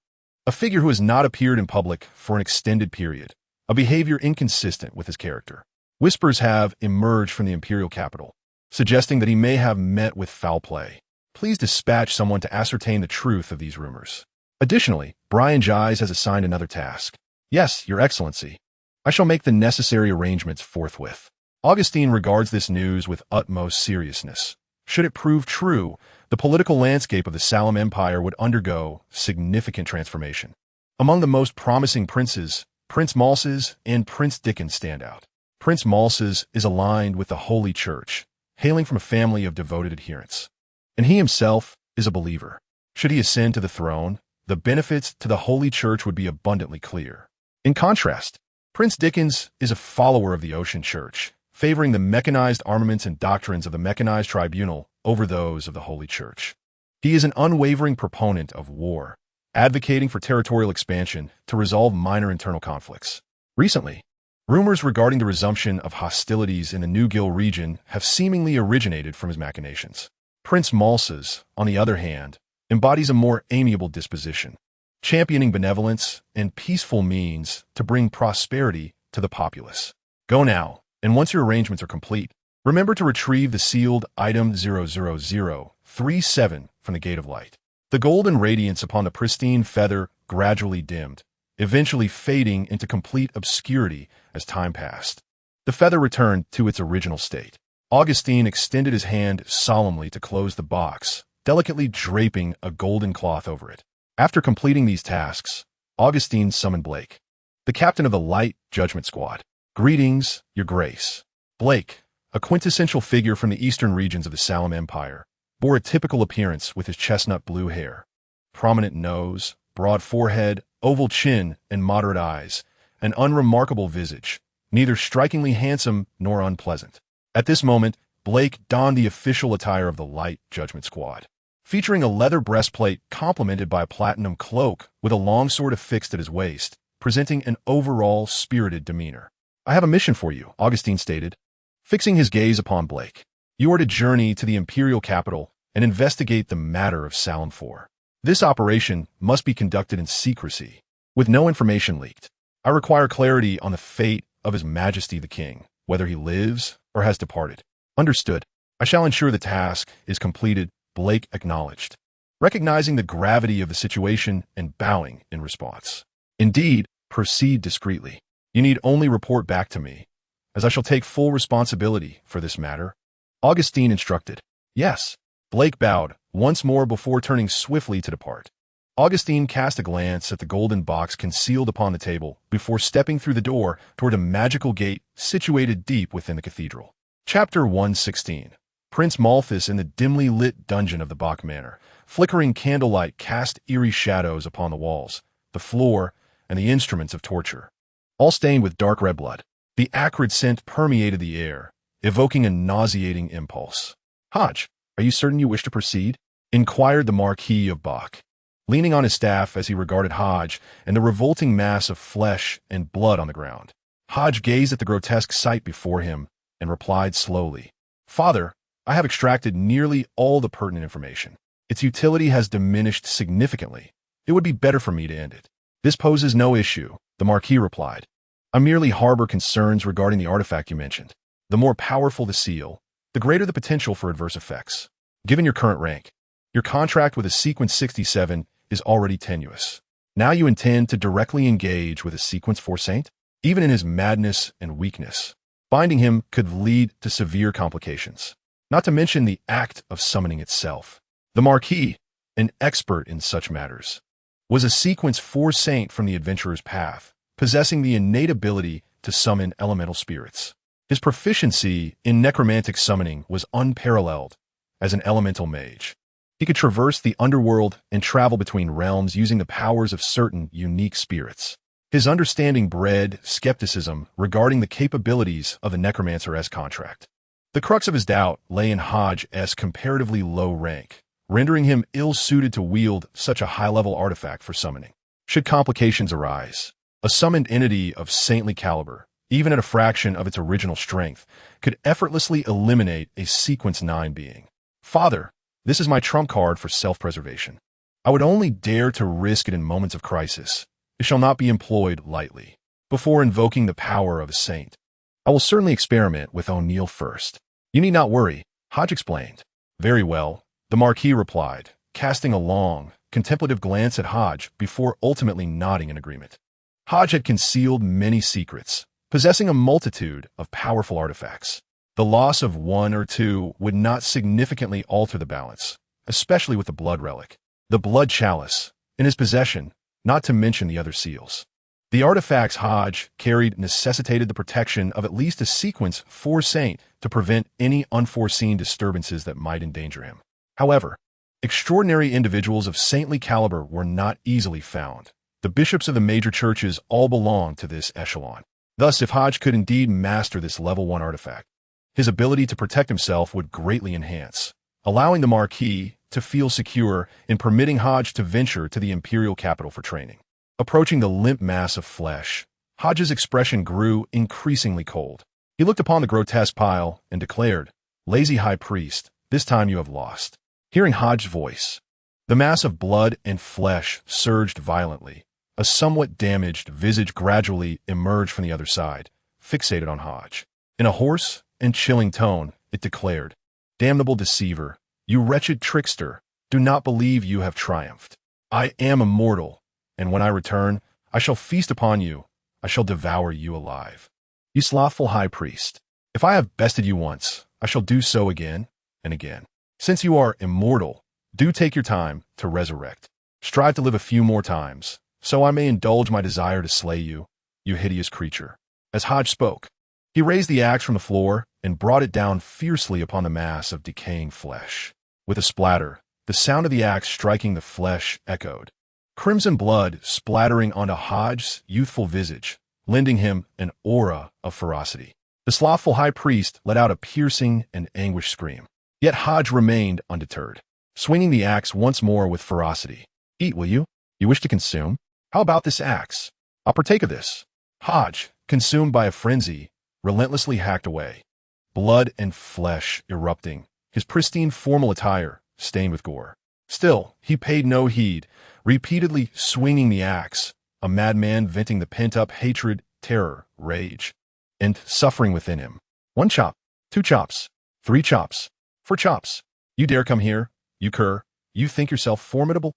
a figure who has not appeared in public for an extended period, a behavior inconsistent with his character. Whispers have emerged from the imperial capital, suggesting that he may have met with foul play. Please dispatch someone to ascertain the truth of these rumors. Additionally, Brian Gies has assigned another task. Yes, Your Excellency. I shall make the necessary arrangements forthwith. Augustine regards this news with utmost seriousness. Should it prove true, the political landscape of the Salem Empire would undergo significant transformation. Among the most promising princes, Prince Malses and Prince Dickens stand out. Prince Malses is aligned with the Holy Church, hailing from a family of devoted adherents, and he himself is a believer. Should he ascend to the throne, the benefits to the Holy Church would be abundantly clear. In contrast, Prince Dickens is a follower of the Ocean Church, favoring the mechanized armaments and doctrines of the mechanized tribunal over those of the Holy Church. He is an unwavering proponent of war, advocating for territorial expansion to resolve minor internal conflicts. Recently, rumors regarding the resumption of hostilities in the New Gil region have seemingly originated from his machinations. Prince Malses, on the other hand, embodies a more amiable disposition, championing benevolence and peaceful means to bring prosperity to the populace. Go now, and once your arrangements are complete, remember to retrieve the sealed item 00037 from the Gate of Light. The golden radiance upon the pristine feather gradually dimmed, eventually fading into complete obscurity as time passed. The feather returned to its original state. Augustine extended his hand solemnly to close the box, delicately draping a golden cloth over it. After completing these tasks, Augustine summoned Blake, the captain of the Light Judgment Squad. Greetings, Your Grace. Blake, a quintessential figure from the eastern regions of the Salem Empire, bore a typical appearance with his chestnut blue hair, prominent nose, broad forehead, oval chin, and moderate eyes, an unremarkable visage, neither strikingly handsome nor unpleasant. At this moment, Blake donned the official attire of the Light Judgment Squad, featuring a leather breastplate complemented by a platinum cloak with a long sword affixed at his waist, presenting an overall spirited demeanor. I have a mission for you, Augustine stated, fixing his gaze upon Blake. You are to journey to the imperial capital and investigate the matter of Salem IV. This operation must be conducted in secrecy, with no information leaked. I require clarity on the fate of His Majesty the King, whether he lives or has departed. Understood. I shall ensure the task is completed, Blake acknowledged, recognizing the gravity of the situation and bowing in response. Indeed, proceed discreetly. You need only report back to me, as I shall take full responsibility for this matter. Augustine instructed. Yes. Blake bowed once more before turning swiftly to depart. Augustine cast a glance at the golden box concealed upon the table before stepping through the door toward a magical gate situated deep within the cathedral. Chapter 116. Prince Malthus in the dimly lit dungeon of the Bach Manor. Flickering candlelight cast eerie shadows upon the walls, the floor, and the instruments of torture, all stained with dark red blood. The acrid scent permeated the air, evoking a nauseating impulse. Hodge, are you certain you wish to proceed? Inquired the Marquis of Bach, leaning on his staff as he regarded Hodge and the revolting mass of flesh and blood on the ground. Hodge gazed at the grotesque sight before him and replied slowly, Father, I have extracted nearly all the pertinent information. Its utility has diminished significantly. It would be better for me to end it. This poses no issue, the Marquis replied. I merely harbor concerns regarding the artifact you mentioned. The more powerful the seal, the greater the potential for adverse effects. Given your current rank, your contract with a Sequence 67 is already tenuous. Now you intend to directly engage with a Sequence 4 Saint? Even in his madness and weakness, binding him could lead to severe complications, not to mention the act of summoning itself. The Marquis, an expert in such matters, was a Sequence 4 Saint from the adventurer's path, possessing the innate ability to summon elemental spirits. His proficiency in necromantic summoning was unparalleled as an elemental mage. He could traverse the underworld and travel between realms using the powers of certain unique spirits. His understanding bred skepticism regarding the capabilities of the necromancer's contract. The crux of his doubt lay in Hodges' comparatively low rank, rendering him ill-suited to wield such a high-level artifact for summoning. Should complications arise, a summoned entity of saintly caliber, even at a fraction of its original strength, could effortlessly eliminate a Sequence 9 being. Father, this is my trump card for self-preservation. I would only dare to risk it in moments of crisis. It shall not be employed lightly. Before invoking the power of a saint, I will certainly experiment with O'Neill first. You need not worry, Hodge explained. Very well, the Marquis replied, casting a long, contemplative glance at Hodge before ultimately nodding in agreement. Hodge had concealed many secrets, possessing a multitude of powerful artifacts. The loss of one or two would not significantly alter the balance, especially with the blood relic. The blood chalice, in his possession, not to mention the other seals. The artifacts Hodge carried necessitated the protection of at least a Sequence 4 Saint to prevent any unforeseen disturbances that might endanger him. However, extraordinary individuals of saintly caliber were not easily found. The bishops of the major churches all belonged to this echelon. Thus, if Hodge could indeed master this level 1 artifact, his ability to protect himself would greatly enhance, allowing the Marquis to feel secure in permitting Hodge to venture to the imperial capital for training. Approaching the limp mass of flesh, Hodge's expression grew increasingly cold. He looked upon the grotesque pile and declared, "Lazy High Priest, this time you have lost." Hearing Hodge's voice, the mass of blood and flesh surged violently. A somewhat damaged visage gradually emerged from the other side, fixated on Hodge. In a hoarse and chilling tone, it declared, "Damnable deceiver, you wretched trickster, do not believe you have triumphed. I am immortal, and when I return, I shall feast upon you. I shall devour you alive. You slothful high priest, if I have bested you once, I shall do so again and again. Since you are immortal, do take your time to resurrect. Strive to live a few more times, so I may indulge my desire to slay you, you hideous creature." As Hodge spoke, he raised the axe from the floor and brought it down fiercely upon the mass of decaying flesh. With a splatter, the sound of the axe striking the flesh echoed. Crimson blood splattering onto Hodge's youthful visage, lending him an aura of ferocity. The slothful high priest let out a piercing and anguished scream. Yet Hodge remained undeterred, swinging the axe once more with ferocity. "Eat, will you? You wish to consume? How about this axe? I'll partake of this." Hodge, consumed by a frenzy, relentlessly hacked away, blood and flesh erupting, his pristine formal attire stained with gore. Still, he paid no heed, repeatedly swinging the axe, a madman venting the pent-up hatred, terror, rage, and suffering within him. "One chop, 2 chops, 3 chops, 4 chops. You dare come here, you cur? You think yourself formidable?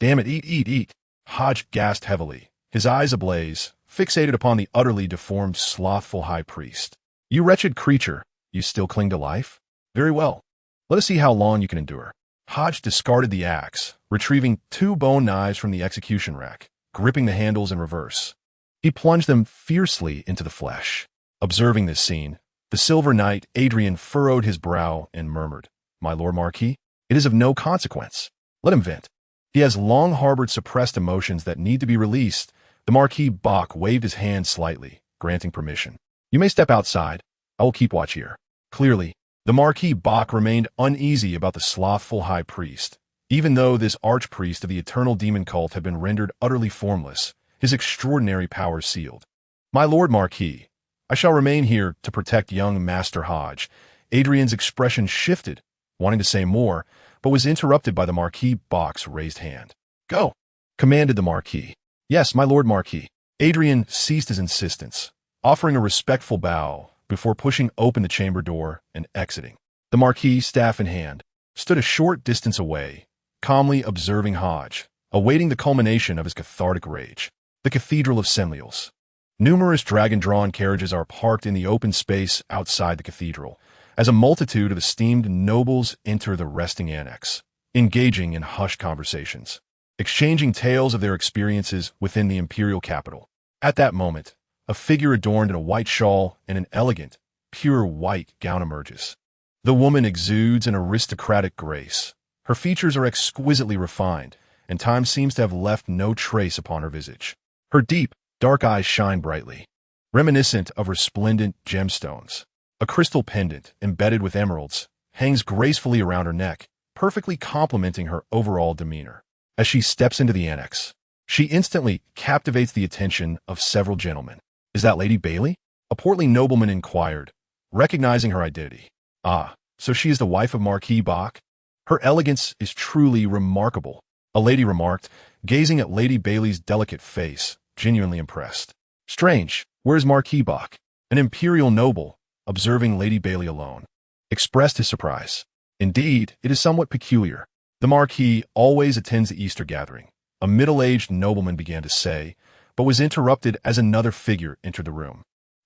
Damn it, eat, eat, eat." Hodge gasped heavily, his eyes ablaze, fixated upon the utterly deformed slothful high priest. "You wretched creature, you still cling to life? Very well. Let us see how long you can endure." Hodge discarded the axe, retrieving 2 bone knives from the execution rack, gripping the handles in reverse. He plunged them fiercely into the flesh. Observing this scene, the Silver Knight Adrian furrowed his brow and murmured, "My Lord Marquis, it is of no consequence. Let him vent. He has long harbored suppressed emotions that need to be released." The Marquis Bach waved his hand slightly, granting permission. "You may step outside. I will keep watch here." Clearly, the Marquis Bach remained uneasy about the slothful high priest. Even though this archpriest of the eternal demon cult had been rendered utterly formless, his extraordinary powers sealed. "My Lord Marquis, I shall remain here to protect young Master Hodge." Adrian's expression shifted, wanting to say more, but was interrupted by the Marquis Bach's raised hand. "Go," commanded the Marquis. Yes, my lord Marquis. Adrian ceased his insistence, offering a respectful bow before pushing open the chamber door and exiting. The Marquis, staff in hand, stood a short distance away, calmly observing Hodge, awaiting the culmination of his cathartic rage. The Cathedral of Semliels. Numerous dragon-drawn carriages are parked in the open space outside the cathedral, as a multitude of esteemed nobles enter the resting annex, engaging in hushed conversations, exchanging tales of their experiences within the imperial capital. At that moment, a figure adorned in a white shawl and an elegant, pure white gown emerges. The woman exudes an aristocratic grace. Her features are exquisitely refined, and time seems to have left no trace upon her visage. Her deep, dark eyes shine brightly, reminiscent of resplendent gemstones. A crystal pendant, embedded with emeralds, hangs gracefully around her neck, perfectly complementing her overall demeanor. As she steps into the annex, she instantly captivates the attention of several gentlemen. "Is that Lady Bailey?" a portly nobleman inquired, recognizing her identity. "Ah, so she is the wife of Marquis Bach? Her elegance is truly remarkable," a lady remarked, gazing at Lady Bailey's delicate face, genuinely impressed. "Strange, where is Marquis Bach?" An imperial noble, observing Lady Bailey alone, expressed his surprise. "Indeed, it is somewhat peculiar. The Marquis always attends the Easter gathering," a middle-aged nobleman began to say, but was interrupted as another figure entered the room.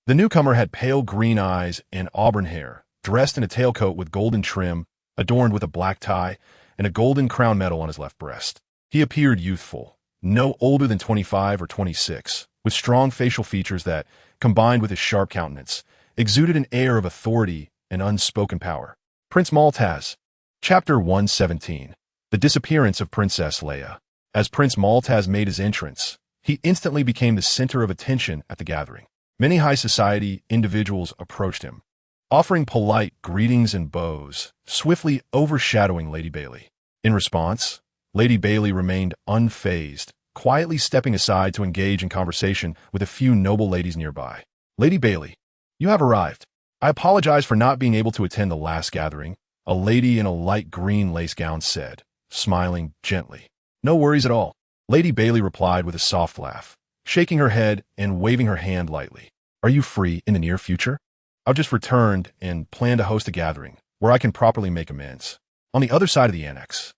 The newcomer had pale green eyes and auburn hair, dressed in a tailcoat with golden trim, adorned with a black tie, and a golden crown medal on his left breast. He appeared youthful, no older than 25 or 26, with strong facial features that, combined with his sharp countenance, exuded an air of authority and unspoken power. Prince Maltaz. Chapter 117. The Disappearance of Princess Leia. As Prince Maltaz made his entrance, he instantly became the center of attention at the gathering. Many high society individuals approached him, offering polite greetings and bows, swiftly overshadowing Lady Bailey. In response, Lady Bailey remained unfazed, quietly stepping aside to engage in conversation with a few noble ladies nearby. "Lady Bailey, you have arrived. I apologize for not being able to attend the last gathering," a lady in a light green lace gown said, smiling gently. "No worries at all," Lady Bailey replied with a soft laugh, shaking her head and waving her hand lightly. "Are you free in the near future? I've just returned and plan to host a gathering where I can properly make amends." On the other side of the annex,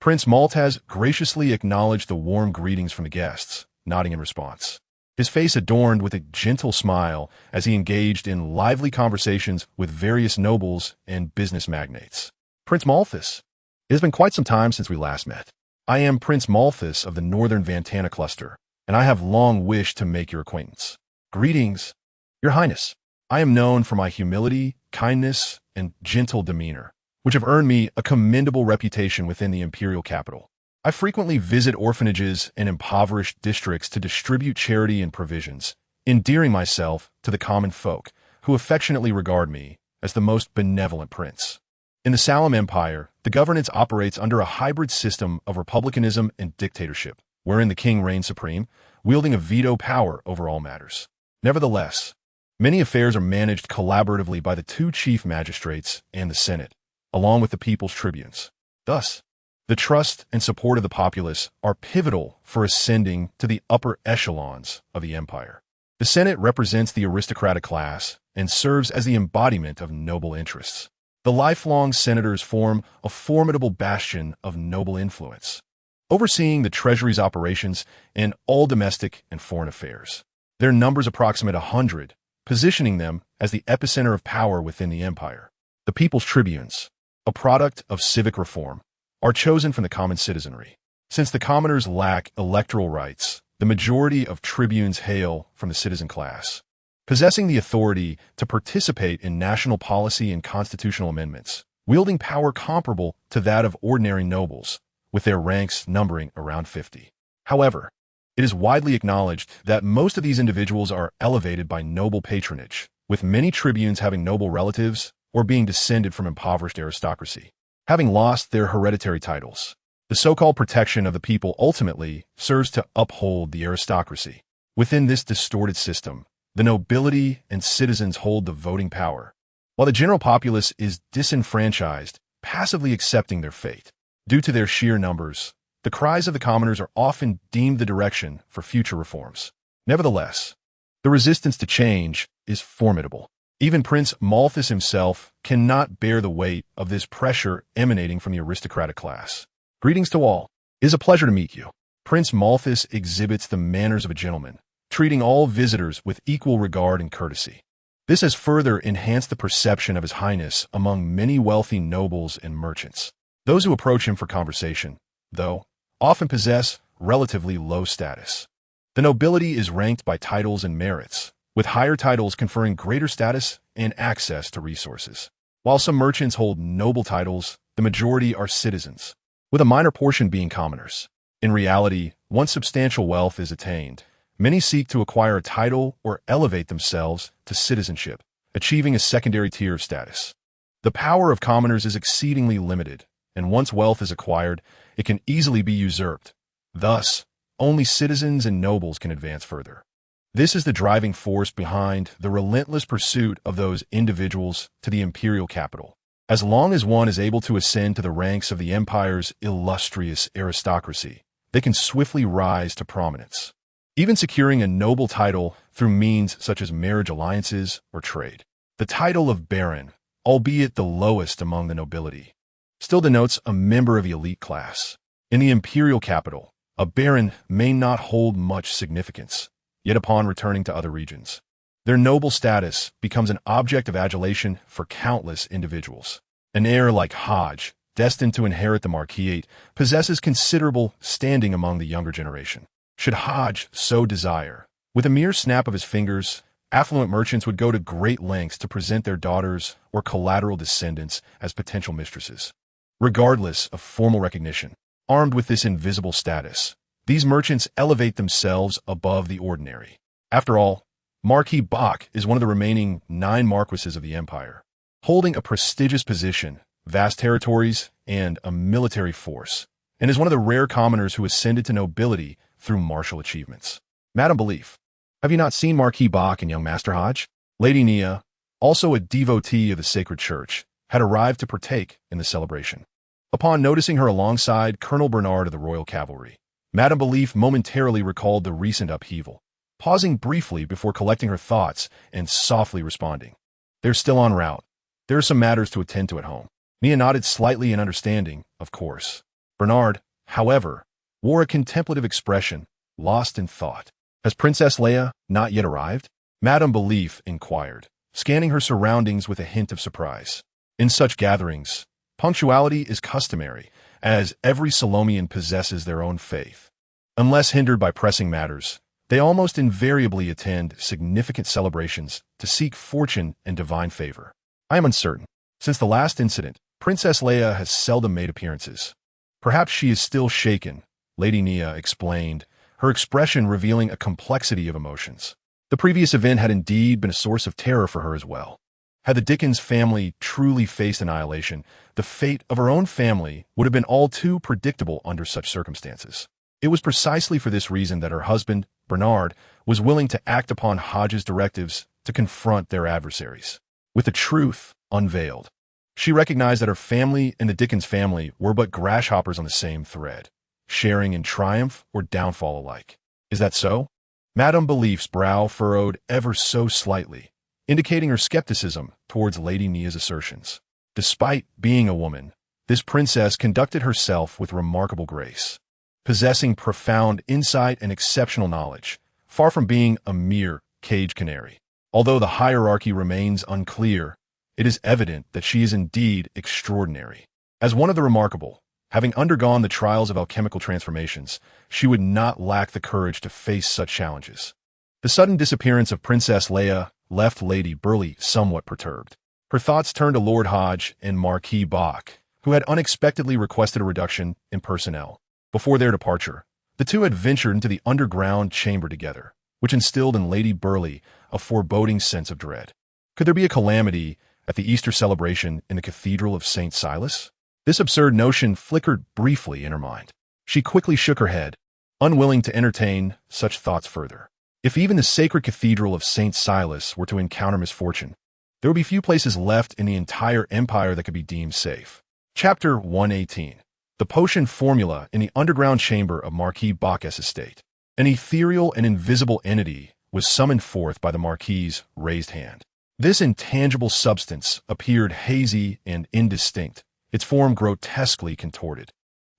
Prince Maltaz graciously acknowledged the warm greetings from the guests, nodding in response. His face adorned with a gentle smile as he engaged in lively conversations with various nobles and business magnates. "Prince Malthus, it has been quite some time since we last met. I am Prince Malthus of the Northern Vantana Cluster, and I have long wished to make your acquaintance." "Greetings, Your Highness. I am known for my humility, kindness, and gentle demeanor, which have earned me a commendable reputation within the imperial capital. I frequently visit orphanages and impoverished districts to distribute charity and provisions, endearing myself to the common folk, who affectionately regard me as the most benevolent prince. In the Salem Empire, the governance operates under a hybrid system of republicanism and dictatorship, wherein the king reigns supreme, wielding a veto power over all matters. Nevertheless, many affairs are managed collaboratively by the two chief magistrates and the Senate, along with the people's tribunes. Thus, the trust and support of the populace are pivotal for ascending to the upper echelons of the empire. The Senate represents the aristocratic class and serves as the embodiment of noble interests. The lifelong senators form a formidable bastion of noble influence, overseeing the treasury's operations and all domestic and foreign affairs. Their numbers approximate 100, positioning them as the epicenter of power within the empire. The people's tribunes, a product of civic reform, are chosen from the common citizenry. Since the commoners lack electoral rights, the majority of tribunes hail from the citizen class, possessing the authority to participate in national policy and constitutional amendments, wielding power comparable to that of ordinary nobles, with their ranks numbering around 50. However, it is widely acknowledged that most of these individuals are elevated by noble patronage, with many tribunes having noble relatives or being descended from impoverished aristocracy. Having lost their hereditary titles, the so-called protection of the people ultimately serves to uphold the aristocracy. Within this distorted system, the nobility and citizens hold the voting power, while the general populace is disenfranchised, passively accepting their fate. Due to their sheer numbers, The cries of the commoners are often deemed the direction for future reforms. Nevertheless, the resistance to change is formidable. Even Prince Malthus himself cannot bear the weight of this pressure emanating from the aristocratic class. Greetings to all. It is a pleasure to meet you. Prince Malthus exhibits the manners of a gentleman, treating all visitors with equal regard and courtesy. This has further enhanced the perception of His Highness among many wealthy nobles and merchants. Those who approach him for conversation, though, often possess relatively low status. The nobility is ranked by titles and merits, with higher titles conferring greater status and access to resources. While some merchants hold noble titles, the majority are citizens, with a minor portion being commoners. In reality, once substantial wealth is attained, many seek to acquire a title or elevate themselves to citizenship, achieving a secondary tier of status. The power of commoners is exceedingly limited, and once wealth is acquired, it can easily be usurped. Thus, only citizens and nobles can advance further. This is the driving force behind the relentless pursuit of those individuals to the imperial capital. As long as one is able to ascend to the ranks of the empire's illustrious aristocracy, they can swiftly rise to prominence, even securing a noble title through means such as marriage alliances or trade. The title of baron, albeit the lowest among the nobility, still denotes a member of the elite class. In the imperial capital, a baron may not hold much significance, yet upon returning to other regions, their noble status becomes an object of adulation for countless individuals. An heir like Hodges, destined to inherit the Marquis, possesses considerable standing among the younger generation. Should Hodges so desire, with a mere snap of his fingers, affluent merchants would go to great lengths to present their daughters or collateral descendants as potential mistresses. Regardless of formal recognition, armed with this invisible status, these merchants elevate themselves above the ordinary. After all, Marquis Bach is one of the remaining 9 marquises of the empire, holding a prestigious position, vast territories, and a military force, and is one of the rare commoners who ascended to nobility through martial achievements. Madame Belief, have you not seen Marquis Bach and young Master Hodge? Lady Nia, also a devotee of the sacred church, had arrived to partake in the celebration. Upon noticing her alongside Colonel Bernard of the Royal Cavalry, Madame Belief momentarily recalled the recent upheaval, pausing briefly before collecting her thoughts and softly responding. They're still en route. There are some matters to attend to at home. Nia nodded slightly in understanding, of course. Bernard, however, wore a contemplative expression, lost in thought. Has Princess Leia not yet arrived? Madame Belief inquired, scanning her surroundings with a hint of surprise. In such gatherings, punctuality is customary, as every Salomian possesses their own faith. Unless hindered by pressing matters, they almost invariably attend significant celebrations to seek fortune and divine favor. I am uncertain. Since the last incident, Princess Leia has seldom made appearances. Perhaps she is still shaken, Lady Nia explained, her expression revealing a complexity of emotions. The previous event had indeed been a source of terror for her as well. Had the Dickens family truly faced annihilation, the fate of her own family would have been all too predictable under such circumstances. It was precisely for this reason that her husband, Bernard, was willing to act upon Hodges' directives to confront their adversaries. With the truth unveiled, she recognized that her family and the Dickens family were but grasshoppers on the same thread, sharing in triumph or downfall alike. Is that so? Madame Belief's brow furrowed ever so slightly, indicating her skepticism towards Lady Nia's assertions. Despite being a woman, this princess conducted herself with remarkable grace, possessing profound insight and exceptional knowledge, far from being a mere cage canary. Although the hierarchy remains unclear, it is evident that she is indeed extraordinary. As one of the remarkable, having undergone the trials of alchemical transformations, she would not lack the courage to face such challenges. The sudden disappearance of Princess Leia left Lady Burleigh somewhat perturbed. Her thoughts turned to Lord Hodge and Marquis Bach, who had unexpectedly requested a reduction in personnel. Before their departure, the two had ventured into the underground chamber together, which instilled in Lady Burleigh a foreboding sense of dread. Could there be a calamity at the Easter celebration in the Cathedral of St. Silas? This absurd notion flickered briefly in her mind. She quickly shook her head, unwilling to entertain such thoughts further. If even the sacred Cathedral of St. Silas were to encounter misfortune, there would be few places left in the entire empire that could be deemed safe. Chapter 118. the potion formula in the underground chamber of Marquis Bacchus' estate. An ethereal and invisible entity was summoned forth by the Marquis' raised hand. This intangible substance appeared hazy and indistinct, its form grotesquely contorted,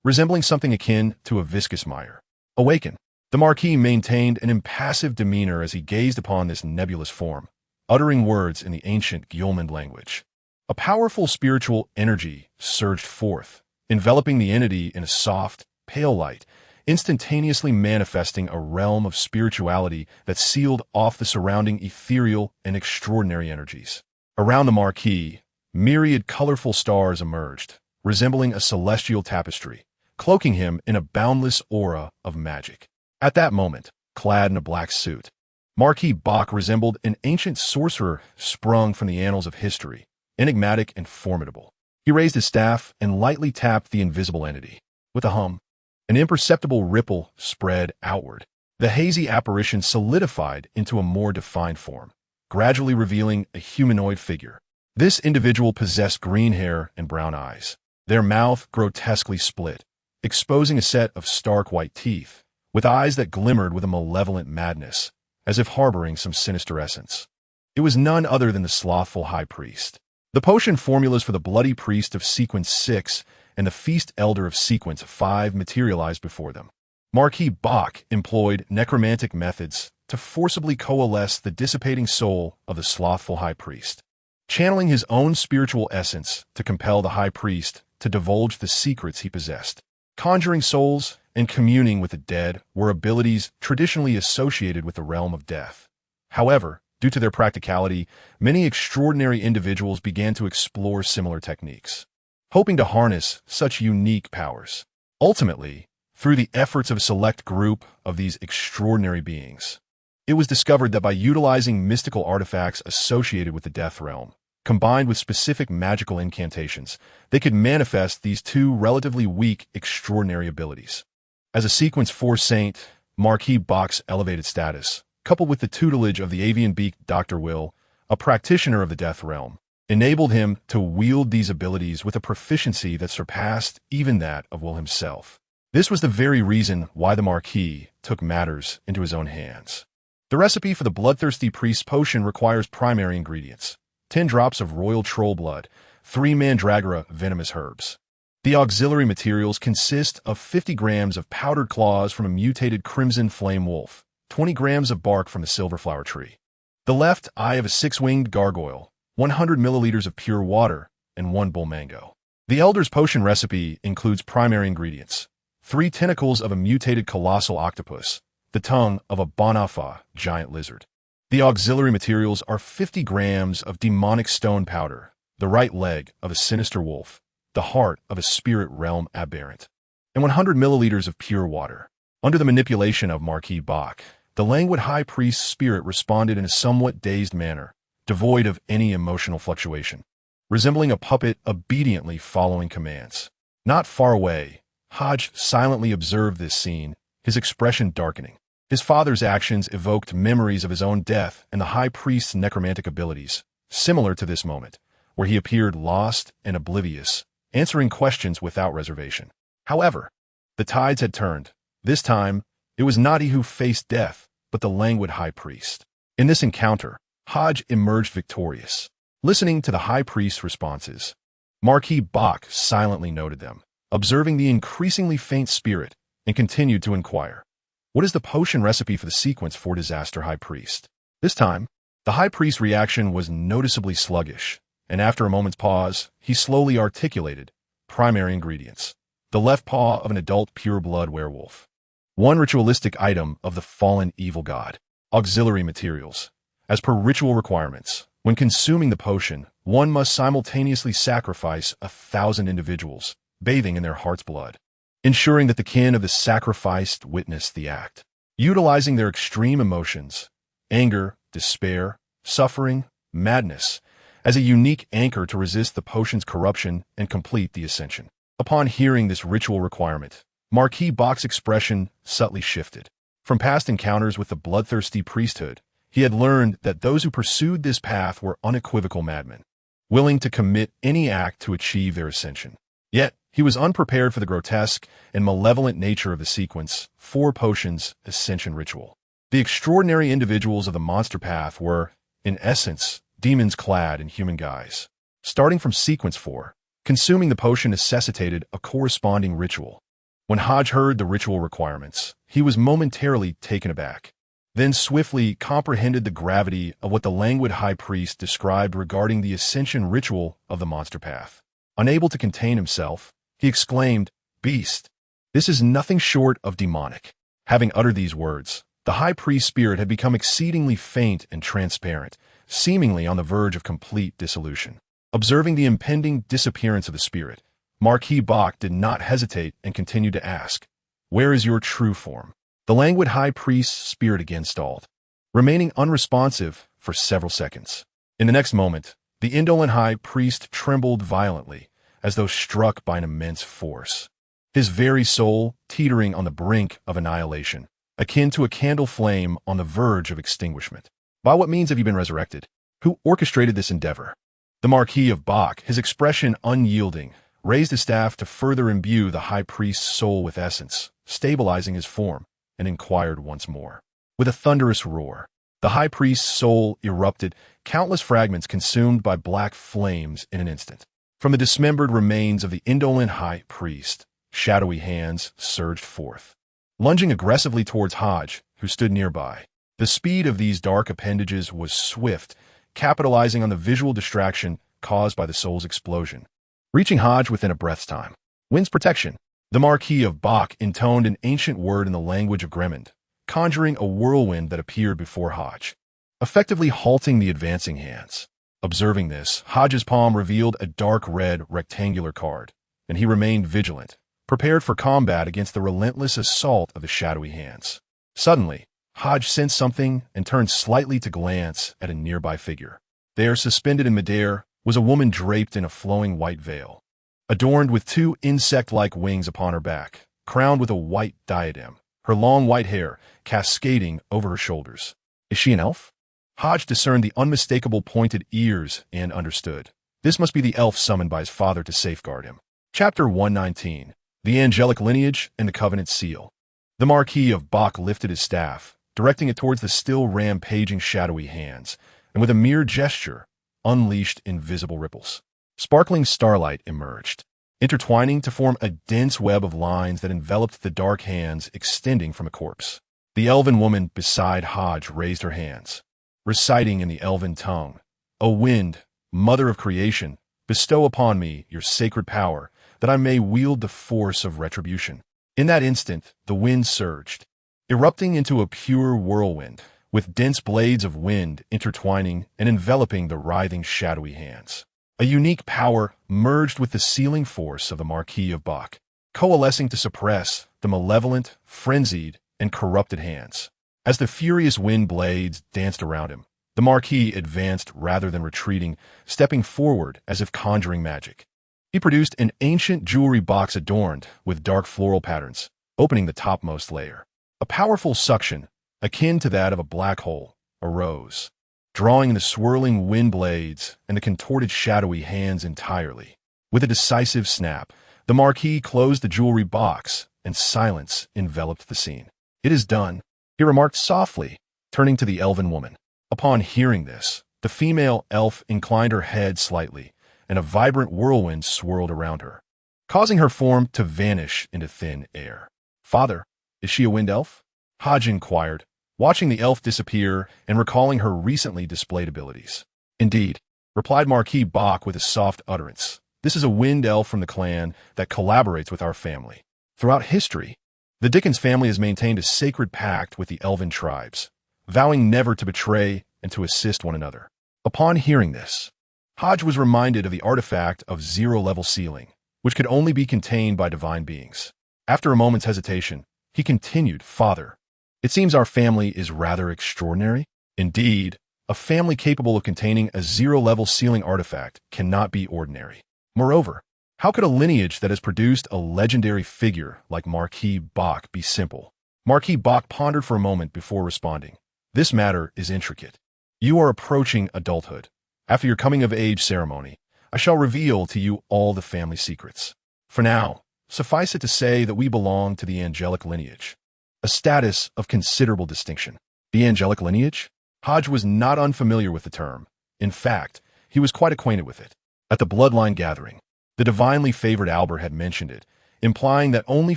resembling something akin to a viscous mire. Awaken. The Marquis maintained an impassive demeanor as he gazed upon this nebulous form, uttering words in the ancient Gulmand language. A powerful spiritual energy surged forth, enveloping the entity in a soft, pale light, instantaneously manifesting a realm of spirituality that sealed off the surrounding ethereal and extraordinary energies. Around the Marquis, myriad colorful stars emerged, resembling a celestial tapestry, cloaking him in a boundless aura of magic. At that moment, clad in a black suit, Marquis Bach resembled an ancient sorcerer sprung from the annals of history, enigmatic and formidable. He raised his staff and lightly tapped the invisible entity. With a hum, an imperceptible ripple spread outward. The hazy apparition solidified into a more defined form, gradually revealing a humanoid figure. This individual possessed green hair and brown eyes, their mouth grotesquely split, exposing a set of stark white teeth, with eyes that glimmered with a malevolent madness, as if harboring some sinister essence. It was none other than the slothful high priest. The potion formulas for the bloody priest of sequence 6 and the feast elder of sequence 5 materialized before them. Marquis Bach employed necromantic methods to forcibly coalesce the dissipating soul of the slothful high priest, channeling his own spiritual essence to compel the high priest to divulge the secrets he possessed. Conjuring souls and communing with the dead were abilities traditionally associated with the realm of death. However, due to their practicality, many extraordinary individuals began to explore similar techniques, hoping to harness such unique powers. Ultimately, through the efforts of a select group of these extraordinary beings, it was discovered that by utilizing mystical artifacts associated with the death realm, combined with specific magical incantations, they could manifest these two relatively weak, extraordinary abilities. As a Sequence 4 saint, Marquis Bach's elevated status, coupled with the tutelage of the avian-beaked Dr. Will, a practitioner of the death realm, enabled him to wield these abilities with a proficiency that surpassed even that of Will himself. This was the very reason why the Marquis took matters into his own hands. The recipe for the bloodthirsty priest's potion requires primary ingredients: 10 drops of royal troll blood, 3 mandragora venomous herbs. The auxiliary materials consist of 50 grams of powdered claws from a mutated crimson flame wolf, 20 grams of bark from the silverflower tree, the left eye of a 6-winged gargoyle, 100 milliliters of pure water, and 1 bull mango. The Elder's potion recipe includes primary ingredients: 3 tentacles of a mutated colossal octopus, the tongue of a Bonafa giant lizard. The auxiliary materials are 50 grams of demonic stone powder, the right leg of a sinister wolf, the heart of a spirit realm aberrant, and 100 milliliters of pure water. Under the manipulation of Marquis Bach, the languid high priest's spirit responded in a somewhat dazed manner, devoid of any emotional fluctuation, resembling a puppet obediently following commands. Not far away, Hodges silently observed this scene, his expression darkening. His father's actions evoked memories of his own death and the high priest's necromantic abilities, similar to this moment, where he appeared lost and oblivious, answering questions without reservation. However, the tides had turned. This time, it was not he who faced death, but the languid high priest. In this encounter, Hodges emerged victorious. Listening to the high priest's responses, Marquis Bach silently noted them, observing the increasingly faint spirit, and continued to inquire, "What is the potion recipe for the Sequence 4 disaster, high priest?" This time, the high priest's reaction was noticeably sluggish, and after a moment's pause, he slowly articulated, "Primary ingredients: the left paw of an adult pure-blood werewolf, 1 ritualistic item of the fallen evil god. Auxiliary materials: as per ritual requirements, when consuming the potion, one must simultaneously sacrifice 1,000 individuals, bathing in their heart's blood, ensuring that the kin of the sacrificed witness the act, utilizing their extreme emotions, anger, despair, suffering, madness, as a unique anchor to resist the potion's corruption and complete the ascension." Upon hearing this ritual requirement, Marquis Bach's expression subtly shifted. From past encounters with the bloodthirsty priesthood, he had learned that those who pursued this path were unequivocal madmen, willing to commit any act to achieve their ascension. Yet, He was unprepared for the grotesque and malevolent nature of the sequence, 4 potions, ascension ritual. The extraordinary individuals of the monster path were, in essence, demons clad in human guise. Starting from sequence 4, consuming the potion necessitated a corresponding ritual. When Hodge heard the ritual requirements, he was momentarily taken aback, then swiftly comprehended the gravity of what the languid high priest described regarding the ascension ritual of the monster path. Unable to contain himself, he exclaimed, "Beast, this is nothing short of demonic." Having uttered these words, the high priest's spirit had become exceedingly faint and transparent, seemingly on the verge of complete dissolution. Observing the impending disappearance of the spirit, Marquis Bach did not hesitate and continued to ask, "Where is your true form?" The languid high priest's spirit again stalled, remaining unresponsive for several seconds. In the next moment, the indolent high priest trembled violently, as though struck by an immense force. His very soul teetering on the brink of annihilation, akin to a candle flame on the verge of extinguishment. By what means have you been resurrected? Who orchestrated this endeavor? The Marquis of Bach, his expression unyielding, raised his staff to further imbue the high priest's soul with essence, stabilizing his form, and inquired once more. With a thunderous roar, the high priest's soul erupted, countless fragments consumed by black flames in an instant. From the dismembered remains of the indolent high priest, shadowy hands surged forth, lunging aggressively towards Hodge, who stood nearby. The speed of these dark appendages was swift, capitalizing on the visual distraction caused by the soul's explosion. Reaching Hodge within a breath's time. "Wind's protection." The Marquis of Bach intoned an ancient word in the language of Gremlin, conjuring a whirlwind that appeared before Hodge, effectively halting the advancing hands. Observing this, Hodge's palm revealed a dark red rectangular card, and he remained vigilant, prepared for combat against the relentless assault of the shadowy hands. Suddenly, Hodge sensed something and turned slightly to glance at a nearby figure. There, suspended in midair, was a woman draped in a flowing white veil, adorned with 2 insect-like wings upon her back, crowned with a white diadem, her long white hair cascading over her shoulders. Is she an elf? Hodge discerned the unmistakable pointed ears and understood. This must be the elf summoned by his father to safeguard him. Chapter 119. The Angelic Lineage and the Covenant Seal. The Marquis of Bach lifted his staff, directing it towards the still rampaging shadowy hands, and with a mere gesture, unleashed invisible ripples. Sparkling starlight emerged, intertwining to form a dense web of lines that enveloped the dark hands extending from a corpse. The elven woman beside Hodge raised her hands, reciting in the elven tongue, "O wind, mother of creation, bestow upon me your sacred power, that I may wield the force of retribution." In that instant, the wind surged, erupting into a pure whirlwind, with dense blades of wind intertwining and enveloping the writhing shadowy hands. A unique power merged with the sealing force of the Marquis of Bach, coalescing to suppress the malevolent, frenzied, and corrupted hands. As the furious wind blades danced around him, the Marquis advanced rather than retreating, stepping forward as if conjuring magic. He produced an ancient jewelry box adorned with dark floral patterns, opening the topmost layer. A powerful suction, akin to that of a black hole, arose, drawing the swirling wind blades and the contorted shadowy hands entirely. With a decisive snap, the Marquis closed the jewelry box, and silence enveloped the scene. "It is done," he remarked softly, turning to the elven woman. Upon hearing this, the female elf inclined her head slightly, and a vibrant whirlwind swirled around her, causing her form to vanish into thin air. "Father, is she a wind elf?" Hodge inquired, watching the elf disappear and recalling her recently displayed abilities. "Indeed," replied Marquis Bach with a soft utterance. "This is a wind elf from the clan that collaborates with our family. Throughout history, the Dickens family has maintained a sacred pact with the elven tribes, vowing never to betray and to assist one another." Upon hearing this, Hodge was reminded of the artifact of zero-level sealing, which could only be contained by divine beings. After a moment's hesitation, he continued, "Father, it seems our family is rather extraordinary. Indeed, a family capable of containing a zero-level sealing artifact cannot be ordinary. Moreover, how could a lineage that has produced a legendary figure like Marquis Bach be simple?" Marquis Bach pondered for a moment before responding. "This matter is intricate. You are approaching adulthood. After your coming-of-age ceremony, I shall reveal to you all the family secrets. For now, suffice it to say that we belong to the angelic lineage, a status of considerable distinction. The angelic lineage? Hodge was not unfamiliar with the term. In fact, he was quite acquainted with it. At the bloodline gathering, the divinely favored Albert had mentioned it, implying that only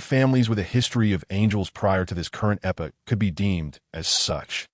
families with a history of angels prior to this current epoch could be deemed as such.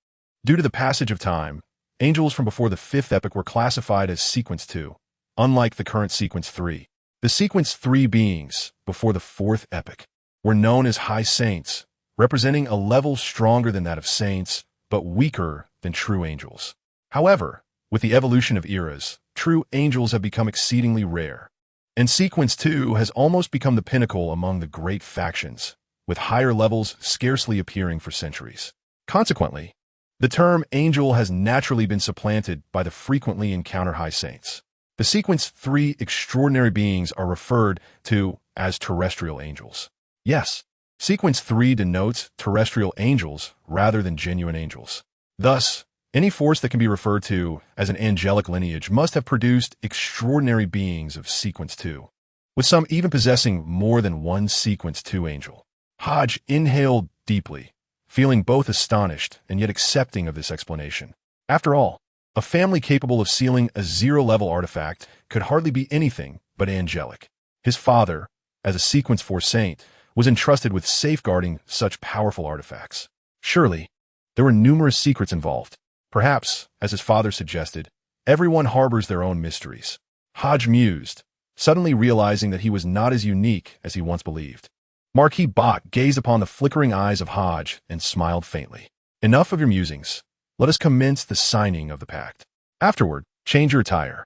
Due to the passage of time, angels from before the 5th epoch were classified as Sequence 2, unlike the current Sequence 3. The Sequence 3 beings, before the 4th epoch, were known as High Saints, representing a level stronger than that of saints, but weaker than true angels. However, with the evolution of eras, true angels have become exceedingly rare, and Sequence 2 has almost become the pinnacle among the great factions, with higher levels scarcely appearing for centuries. Consequently, the term angel has naturally been supplanted by the frequently encountered High Saints. The Sequence 3 extraordinary beings are referred to as terrestrial angels. Yes, Sequence 3 denotes terrestrial angels rather than genuine angels. Thus, any force that can be referred to as an angelic lineage must have produced extraordinary beings of Sequence 2, with some even possessing more than one Sequence 2 angel. Hodge inhaled deeply, feeling both astonished and yet accepting of this explanation. After all, a family capable of sealing a 0-level artifact could hardly be anything but angelic. His father, as a Sequence 4 saint, was entrusted with safeguarding such powerful artifacts. Surely, there were numerous secrets involved. Perhaps, as his father suggested, everyone harbors their own mysteries. Hodge mused, suddenly realizing that he was not as unique as he once believed. Marquis Bach gazed upon the flickering eyes of Hodge and smiled faintly. Enough of your musings. Let us commence the signing of the pact. Afterward, change your attire,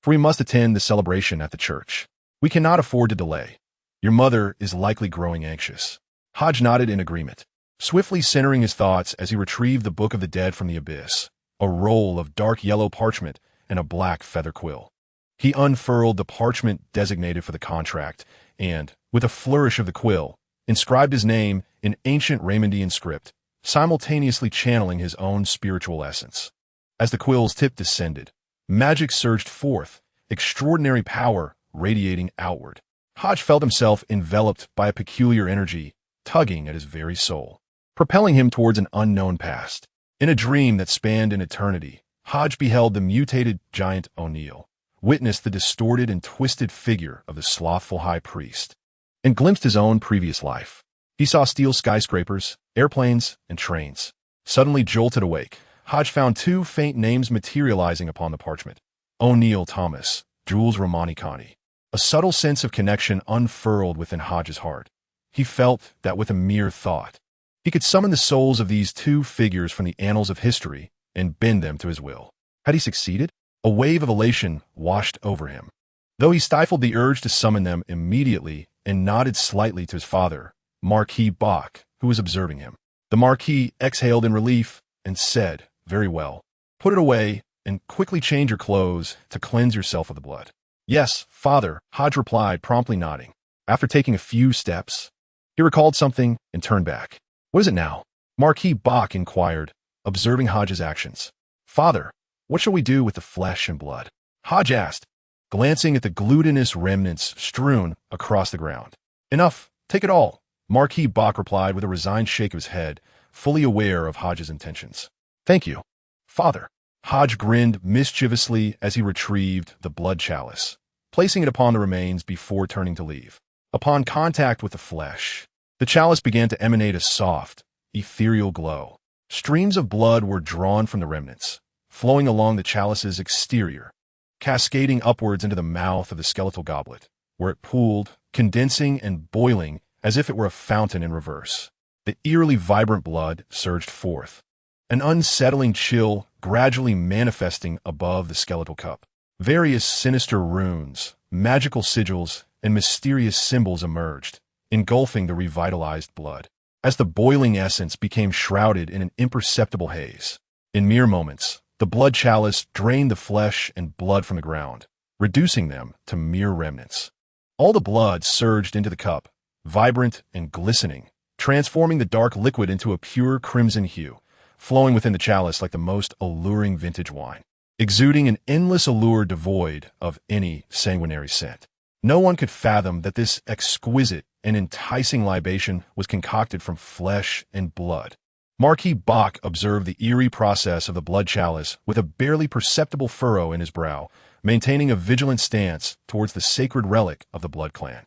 for we must attend the celebration at the church. We cannot afford to delay. Your mother is likely growing anxious. Hodge nodded in agreement, swiftly centering his thoughts as he retrieved the Book of the Dead from the abyss, a roll of dark yellow parchment and a black feather quill. He unfurled the parchment designated for the contract and, with a flourish of the quill, inscribed his name in ancient Raymondian script, simultaneously channeling his own spiritual essence. As the quill's tip descended, magic surged forth, extraordinary power radiating outward. Hodge felt himself enveloped by a peculiar energy, tugging at his very soul, propelling him towards an unknown past. In a dream that spanned an eternity, Hodge beheld the mutated giant O'Neill, witnessed the distorted and twisted figure of the slothful high priest, and glimpsed his own previous life. He saw steel skyscrapers, airplanes, and trains. Suddenly jolted awake, Hodge found two faint names materializing upon the parchment: O'Neill Thomas, Jules Romanicani. A subtle sense of connection unfurled within Hodge's heart. He felt that with a mere thought, he could summon the souls of these two figures from the annals of history and bend them to his will. Had he succeeded? A wave of elation washed over him, though he stifled the urge to summon them immediately and nodded slightly to his father, Marquis Bach, who was observing him. The Marquis exhaled in relief and said, "Very well. Put it away and quickly change your clothes to cleanse yourself of the blood." "Yes, father," Hodge replied, promptly nodding. After taking a few steps, he recalled something and turned back. "What is it now?" Marquis Bach inquired, observing Hodge's actions. "Father, what shall we do with the flesh and blood?" Hodge asked, glancing at the glutinous remnants strewn across the ground. "Enough, take it all," Marquis Bach replied with a resigned shake of his head, fully aware of Hodge's intentions. "Thank you, father." Hodge grinned mischievously as he retrieved the blood chalice, placing it upon the remains before turning to leave. Upon contact with the flesh, the chalice began to emanate a soft, ethereal glow. Streams of blood were drawn from the remnants, flowing along the chalice's exterior, cascading upwards into the mouth of the skeletal goblet, where it pooled, condensing and boiling as if it were a fountain in reverse. The eerily vibrant blood surged forth, an unsettling chill gradually manifesting above the skeletal cup. Various sinister runes, magical sigils, and mysterious symbols emerged, engulfing the revitalized blood. As the boiling essence became shrouded in an imperceptible haze, in mere moments, the blood chalice drained the flesh and blood from the ground, reducing them to mere remnants. All the blood surged into the cup, vibrant and glistening, transforming the dark liquid into a pure crimson hue, flowing within the chalice like the most alluring vintage wine, exuding an endless allure devoid of any sanguinary scent. No one could fathom that this exquisite and enticing libation was concocted from flesh and blood. Marquis Bach observed the eerie process of the blood chalice with a barely perceptible furrow in his brow, maintaining a vigilant stance towards the sacred relic of the blood clan.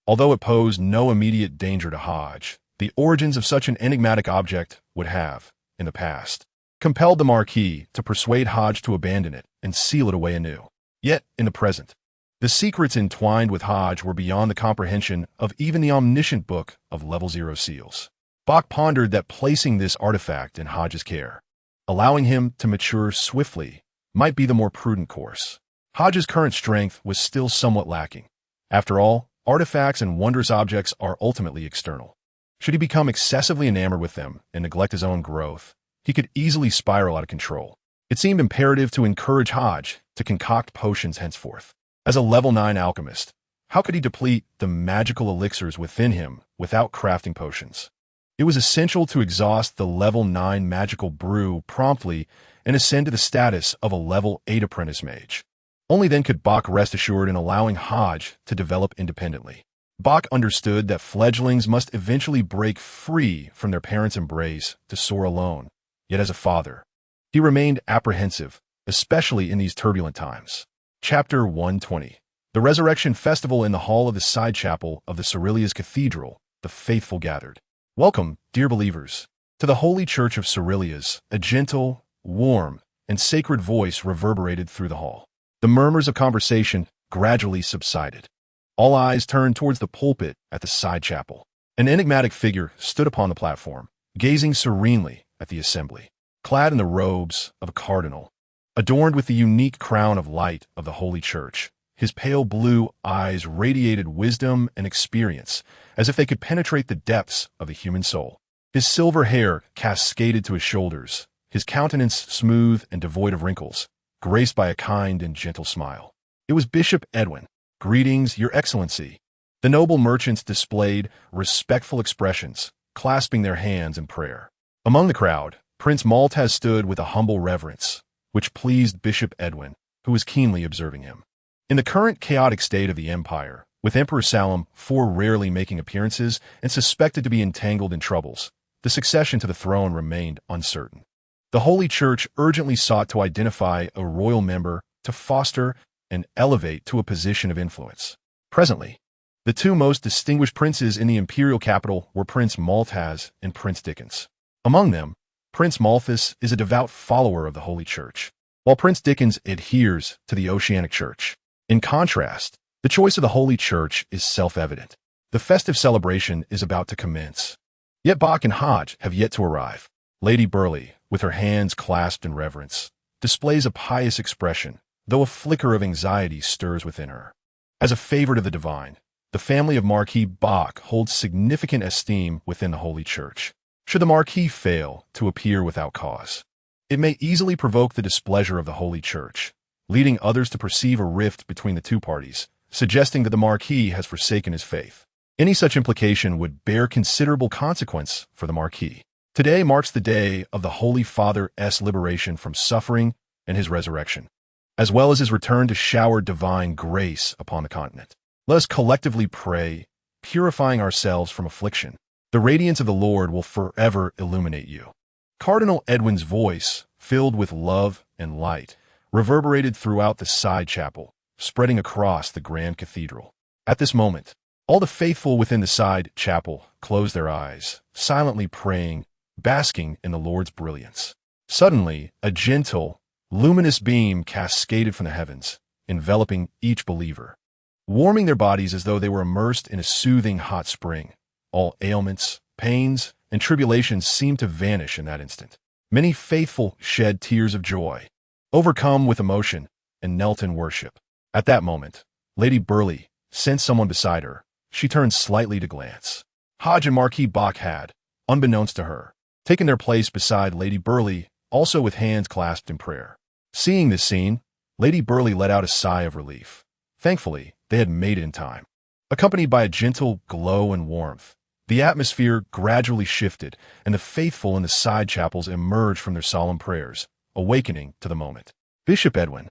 Although it posed no immediate danger to Hodge, the origins of such an enigmatic object would have, in the past, compelled the Marquis to persuade Hodge to abandon it and seal it away anew. Yet, in the present, the secrets entwined with Hodge were beyond the comprehension of even the omniscient book of Level 0 seals. Bach pondered that placing this artifact in Hodge's care, allowing him to mature swiftly, might be the more prudent course. Hodge's current strength was still somewhat lacking. After all, artifacts and wondrous objects are ultimately external. Should he become excessively enamored with them and neglect his own growth, he could easily spiral out of control. It seemed imperative to encourage Hodge to concoct potions henceforth. As a level 9 alchemist, how could he deplete the magical elixirs within him without crafting potions? It was essential to exhaust the level 9 magical brew promptly and ascend to the status of a level 8 apprentice mage. Only then could Bach rest assured in allowing Hodge to develop independently. Bach understood that fledglings must eventually break free from their parents' embrace to soar alone. Yet as a father, he remained apprehensive, especially in these turbulent times. Chapter 120. The Resurrection Festival in the hall of the side chapel of the Cerilia's Cathedral, the faithful gathered. Welcome, dear believers, to the Holy Church of Cerilia's. A gentle, warm, and sacred voice reverberated through the hall. The murmurs of conversation gradually subsided. All eyes turned towards the pulpit at the side chapel. An enigmatic figure stood upon the platform, gazing serenely at the assembly. Clad in the robes of a cardinal, adorned with the unique crown of light of the Holy Church, his pale blue eyes radiated wisdom and experience, as if they could penetrate the depths of the human soul. His silver hair cascaded to his shoulders, his countenance smooth and devoid of wrinkles, graced by a kind and gentle smile. It was Bishop Edwin. Greetings, Your Excellency. The noble merchants displayed respectful expressions, clasping their hands in prayer. Among the crowd, Prince Maltaz stood with a humble reverence, which pleased Bishop Edwin, who was keenly observing him. In the current chaotic state of the empire, with Emperor Salem rarely making appearances and suspected to be entangled in troubles, the succession to the throne remained uncertain. The Holy Church urgently sought to identify a royal member to foster and elevate to a position of influence. Presently, the two most distinguished princes in the imperial capital were Prince Maltaz and Prince Dickens. Among them, Prince Malthus is a devout follower of the Holy Church, while Prince Dickens adheres to the Oceanic Church. In contrast, the choice of the Holy Church is self-evident. The festive celebration is about to commence. Yet Bach and Hodge have yet to arrive. Lady Burleigh, with her hands clasped in reverence, displays a pious expression, though a flicker of anxiety stirs within her. As a favorite of the divine, the family of Marquis Bach holds significant esteem within the Holy Church. Should the Marquis fail to appear without cause, it may easily provoke the displeasure of the Holy Church, leading others to perceive a rift between the two parties, suggesting that the Marquis has forsaken his faith. Any such implication would bear considerable consequence for the Marquis. Today marks the day of the Holy Father's liberation from suffering and his resurrection, as well as his return to shower divine grace upon the continent. Let us collectively pray, purifying ourselves from affliction. The radiance of the Lord will forever illuminate you. Cardinal Edwin's voice, filled with love and light, reverberated throughout the side chapel, spreading across the grand cathedral. At this moment, all the faithful within the side chapel closed their eyes, silently praying, basking in the Lord's brilliance. Suddenly, a gentle, luminous beam cascaded from the heavens, enveloping each believer, warming their bodies as though they were immersed in a soothing hot spring. All ailments, pains, and tribulations seemed to vanish in that instant. Many faithful shed tears of joy, overcome with emotion, and knelt in worship. At that moment, Lady Burleigh sensed someone beside her. She turned slightly to glance. Hodge and Marquis Bach had, unbeknownst to her, taken their place beside Lady Burleigh, also with hands clasped in prayer. Seeing this scene, Lady Burleigh let out a sigh of relief. Thankfully, they had made it in time. Accompanied by a gentle glow and warmth, the atmosphere gradually shifted, and the faithful in the side chapels emerged from their solemn prayers, awakening to the moment. Bishop Edwin,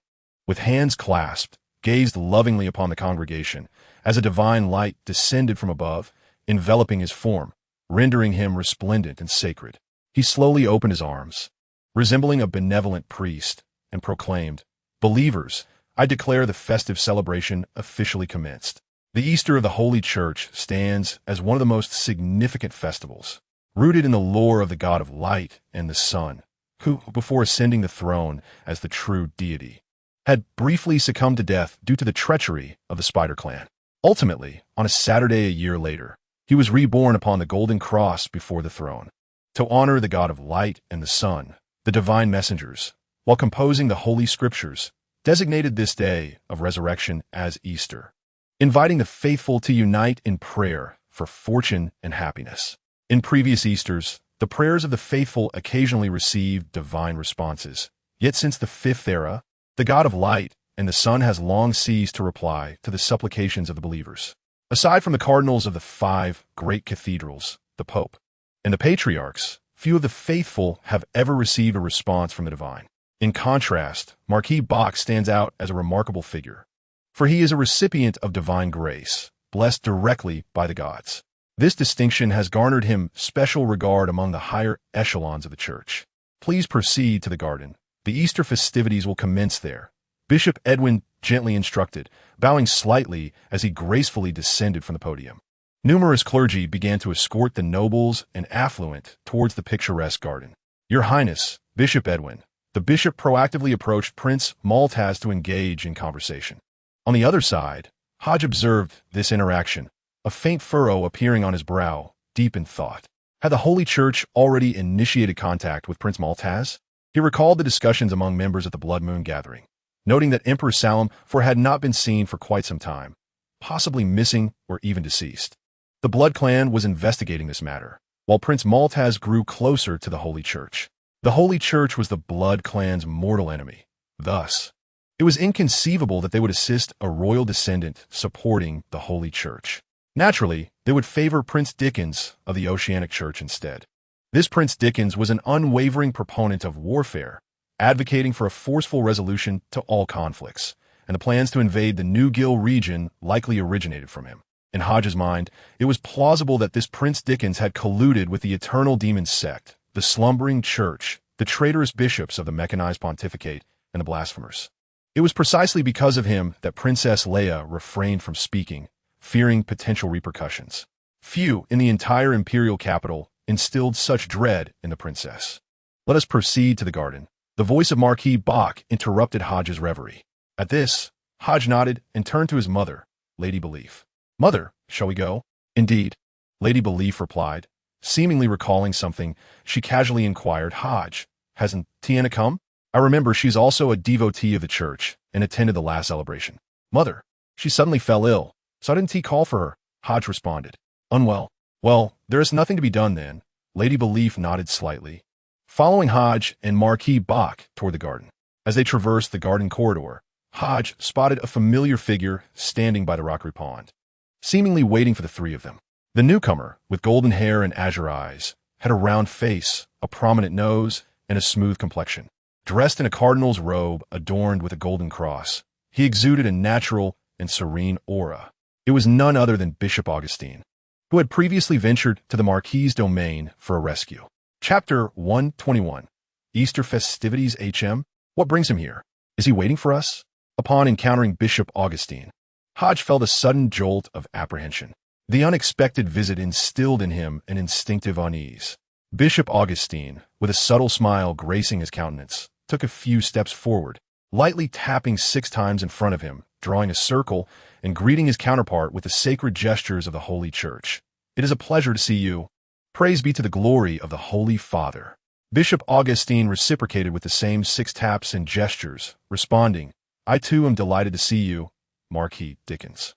with hands clasped, gazed lovingly upon the congregation as a divine light descended from above, enveloping his form, rendering him resplendent and sacred. He slowly opened his arms, resembling a benevolent priest, and proclaimed, "Believers, I declare the festive celebration officially commenced." The Easter of the Holy Church stands as one of the most significant festivals, rooted in the lore of the God of Light and the Sun, who, before ascending the throne as the true deity, had briefly succumbed to death due to the treachery of the Spider Clan. Ultimately, on a Saturday a year later, he was reborn upon the golden cross before the throne. To honor the God of Light and the Sun, the divine messengers, while composing the Holy Scriptures, designated this day of resurrection as Easter, inviting the faithful to unite in prayer for fortune and happiness. In previous Easters, the prayers of the faithful occasionally received divine responses. Yet since the Fifth Era, the God of Light and the Sun has long ceased to reply to the supplications of the believers. Aside from the cardinals of the 5 great cathedrals, the Pope, and the patriarchs, few of the faithful have ever received a response from the divine. In contrast, Marquis Bach stands out as a remarkable figure, for he is a recipient of divine grace, blessed directly by the gods. This distinction has garnered him special regard among the higher echelons of the church. Please proceed to the garden. The Easter festivities will commence there, Bishop Edwin gently instructed, bowing slightly as he gracefully descended from the podium. Numerous clergy began to escort the nobles and affluent towards the picturesque garden. "Your Highness, Bishop Edwin." The bishop proactively approached Prince Maltaz to engage in conversation. On the other side, Hodge observed this interaction, a faint furrow appearing on his brow, deep in thought. Had the Holy Church already initiated contact with Prince Maltaz? He recalled the discussions among members at the Blood Moon gathering, noting that Emperor Salem had not been seen for quite some time, possibly missing or even deceased. The Blood Clan was investigating this matter, while Prince Maltaz grew closer to the Holy Church. The Holy Church was the Blood Clan's mortal enemy. Thus, it was inconceivable that they would assist a royal descendant supporting the Holy Church. Naturally, they would favor Prince Dickens of the Oceanic Church instead. This Prince Dickens was an unwavering proponent of warfare, advocating for a forceful resolution to all conflicts, and the plans to invade the New Gill region likely originated from him. In Hodges' mind, it was plausible that this Prince Dickens had colluded with the Eternal Demon sect, the slumbering church, the traitorous bishops of the mechanized pontificate, and the blasphemers. It was precisely because of him that Princess Leia refrained from speaking, fearing potential repercussions. Few in the entire imperial capital instilled such dread in the princess. "Let us proceed to the garden." The voice of Marquis Bach interrupted Hodge's reverie. At this, Hodge nodded and turned to his mother, Lady Belief. "Mother, shall we go?" "Indeed," Lady Belief replied. Seemingly recalling something, she casually inquired, "Hodge, hasn't Tiana come? I remember she's also a devotee of the church and attended the last celebration." "Mother, she suddenly fell ill, so didn't T call for her," Hodge responded. "Unwell. Well, there is nothing to be done then." Lady Belief nodded slightly, following Hodge and Marquis Bach toward the garden. As they traversed the garden corridor, Hodge spotted a familiar figure standing by the rockery pond, seemingly waiting for the three of them. The newcomer, with golden hair and azure eyes, had a round face, a prominent nose, and a smooth complexion. Dressed in a cardinal's robe adorned with a golden cross, he exuded a natural and serene aura. It was none other than Bishop Augustine, who had previously ventured to the Marquis' domain for a rescue. Chapter 121. Easter Festivities HM? What brings him here? Is he waiting for us? Upon encountering Bishop Augustine, Hodge felt a sudden jolt of apprehension. The unexpected visit instilled in him an instinctive unease. Bishop Augustine, with a subtle smile gracing his countenance, took a few steps forward, lightly tapping 6 times in front of him, drawing a circle, and greeting his counterpart with the sacred gestures of the Holy Church. "It is a pleasure to see you. Praise be to the glory of the Holy Father." Bishop Augustine reciprocated with the same 6 taps and gestures, responding, "I too am delighted to see you, Marquis Dickens."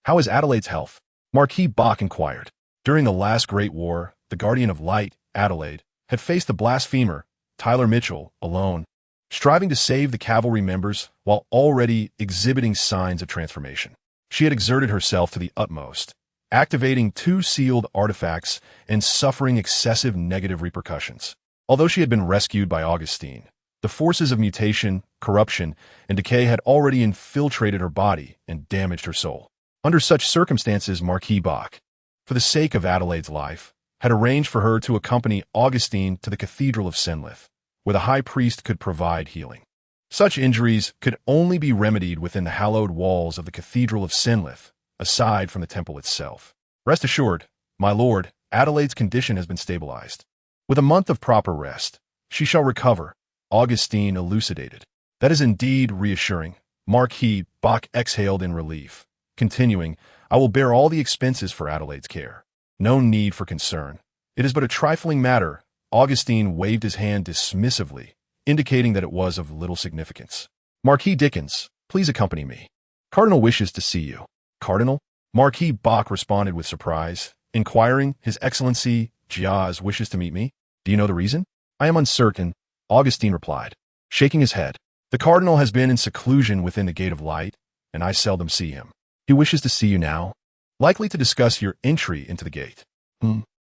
"How is Adelaide's health?" Marquis Bach inquired. During the last Great War, the Guardian of Light, Adelaide, had faced the blasphemer, Tyler Mitchell, alone, striving to save the cavalry members while already exhibiting signs of transformation. She had exerted herself to the utmost, activating 2 sealed artifacts and suffering excessive negative repercussions. Although she had been rescued by Augustine, the forces of mutation corruption, and decay had already infiltrated her body and damaged her soul. Under such circumstances, Marquis Bach, for the sake of Adelaide's life, had arranged for her to accompany Augustine to the Cathedral of Senlith, where the high priest could provide healing. Such injuries could only be remedied within the hallowed walls of the Cathedral of Senlith, aside from the temple itself. Rest assured, my lord, Adelaide's condition has been stabilized. With a month of proper rest, she shall recover, Augustine elucidated. That is indeed reassuring. Marquis Bach exhaled in relief. Continuing, I will bear all the expenses for Adelaide's care. No need for concern. It is but a trifling matter. Augustine waved his hand dismissively, indicating that it was of little significance. Marquis Dickens, please accompany me. Cardinal wishes to see you. Cardinal? Marquis Bach responded with surprise, inquiring, His Excellency, Giaz wishes to meet me? Do you know the reason? I am uncertain, Augustine replied, shaking his head. The cardinal has been in seclusion within the Gate of Light, and I seldom see him. He wishes to see you now, likely to discuss your entry into the gate.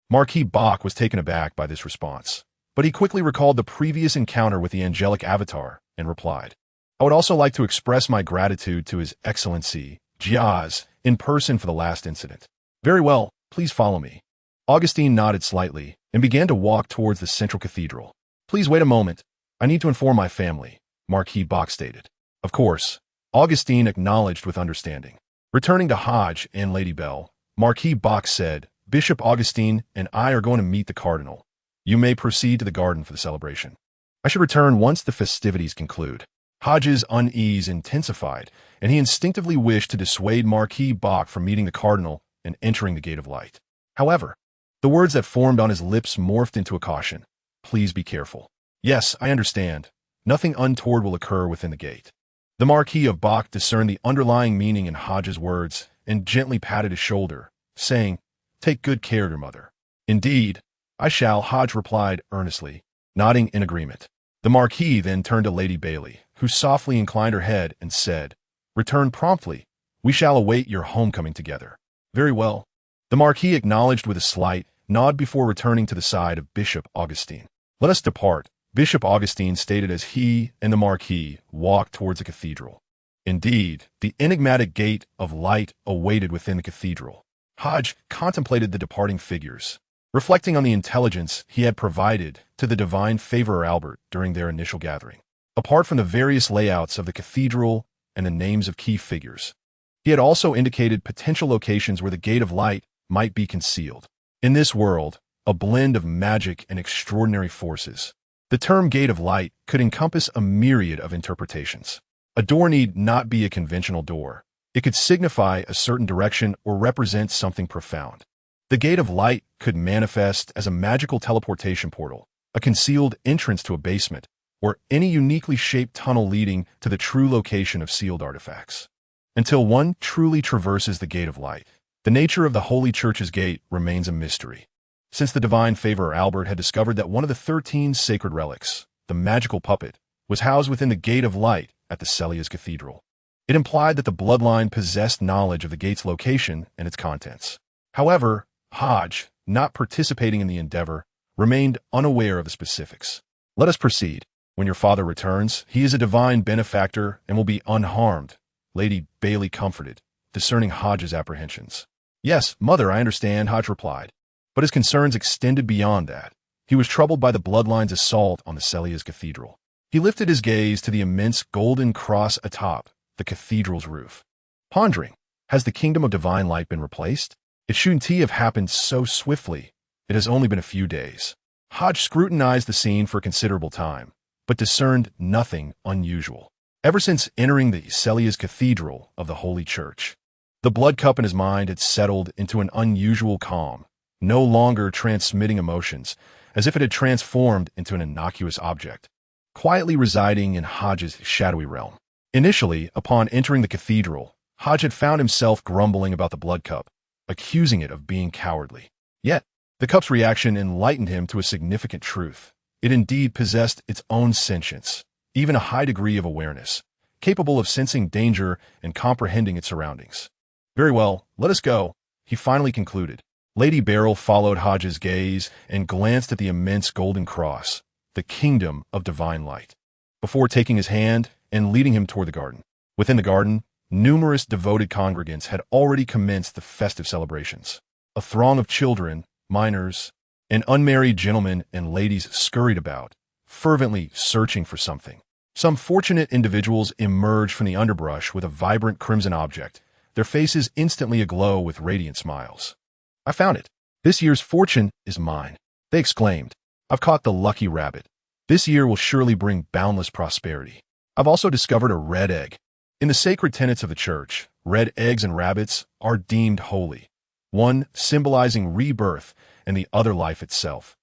Marquis Bach was taken aback by this response, but he quickly recalled the previous encounter with the angelic avatar and replied, I would also like to express my gratitude to His Excellency, Giaz, in person for the last incident. Very well, please follow me. Augustine nodded slightly and began to walk towards the central cathedral. Please wait a moment. I need to inform my family, Marquis Bach stated. Of course, Augustine acknowledged with understanding. Returning to Hodge and Lady Bell, Marquis Bach said, Bishop Augustine and I are going to meet the cardinal. You may proceed to the garden for the celebration. I should return once the festivities conclude. Hodges' unease intensified, and he instinctively wished to dissuade Marquis Bach from meeting the cardinal and entering the Gate of Light. However, the words that formed on his lips morphed into a caution. Please be careful. Yes, I understand. Nothing untoward will occur within the gate. The Marquis of Bach discerned the underlying meaning in Hodges' words and gently patted his shoulder, saying, Take good care of your mother. Indeed, I shall, Hodge replied earnestly, nodding in agreement. The Marquis then turned to Lady Bailey, who softly inclined her head and said, Return promptly. We shall await your homecoming together. Very well. The Marquis acknowledged with a slight nod before returning to the side of Bishop Augustine. Let us depart, Bishop Augustine stated as he and the Marquis walked towards the cathedral. Indeed, the enigmatic Gate of Light awaited within the cathedral. Hodge contemplated the departing figures, reflecting on the intelligence he had provided to the divine favorer Albert during their initial gathering. Apart from the various layouts of the cathedral and the names of key figures, he had also indicated potential locations where the Gate of Light might be concealed. In this world, a blend of magic and extraordinary forces, the term Gate of Light could encompass a myriad of interpretations. A door need not be a conventional door. It could signify a certain direction or represent something profound. The Gate of Light could manifest as a magical teleportation portal, a concealed entrance to a basement, or any uniquely shaped tunnel leading to the true location of sealed artifacts. Until one truly traverses the Gate of Light, the nature of the Holy Church's gate remains a mystery. Since the divine favorer Albert had discovered that one of the 13 sacred relics, the magical puppet, was housed within the Gate of Light at the Celia's Cathedral, it implied that the bloodline possessed knowledge of the gate's location and its contents. However, Hodge, not participating in the endeavor, remained unaware of the specifics. Let us proceed. When your father returns, he is a divine benefactor and will be unharmed, Lady Bailey comforted, discerning Hodge's apprehensions. Yes, mother, I understand, Hodge replied. But his concerns extended beyond that. He was troubled by the bloodline's assault on the Celia's Cathedral. He lifted his gaze to the immense golden cross atop the cathedral's roof. Pondering, has the kingdom of divine light been replaced? It shouldn't have happened so swiftly. It has only been a few days. Hodge scrutinized the scene for a considerable time, but discerned nothing unusual. Ever since entering the Celia's Cathedral of the Holy Church, the blood cup in his mind had settled into an unusual calm, no longer transmitting emotions, as if it had transformed into an innocuous object, quietly residing in Hodge's shadowy realm. Initially, upon entering the cathedral, Hodge had found himself grumbling about the blood cup, accusing it of being cowardly. Yet, the cup's reaction enlightened him to a significant truth. It indeed possessed its own sentience, even a high degree of awareness, capable of sensing danger and comprehending its surroundings. Very well, let us go, he finally concluded. Lady Beryl followed Hodge's gaze and glanced at the immense golden cross, the kingdom of divine light. Before taking his hand, and leading him toward the garden. Within the garden, numerous devoted congregants had already commenced the festive celebrations. A throng of children, minors, and unmarried gentlemen and ladies scurried about, fervently searching for something. Some fortunate individuals emerged from the underbrush with a vibrant crimson object, their faces instantly aglow with radiant smiles. "I found it. This year's fortune is mine," they exclaimed. "I've caught the lucky rabbit. This year will surely bring boundless prosperity. I've also discovered a red egg." In the sacred tenets of the church, red eggs and rabbits are deemed holy, one symbolizing rebirth and the other life itself,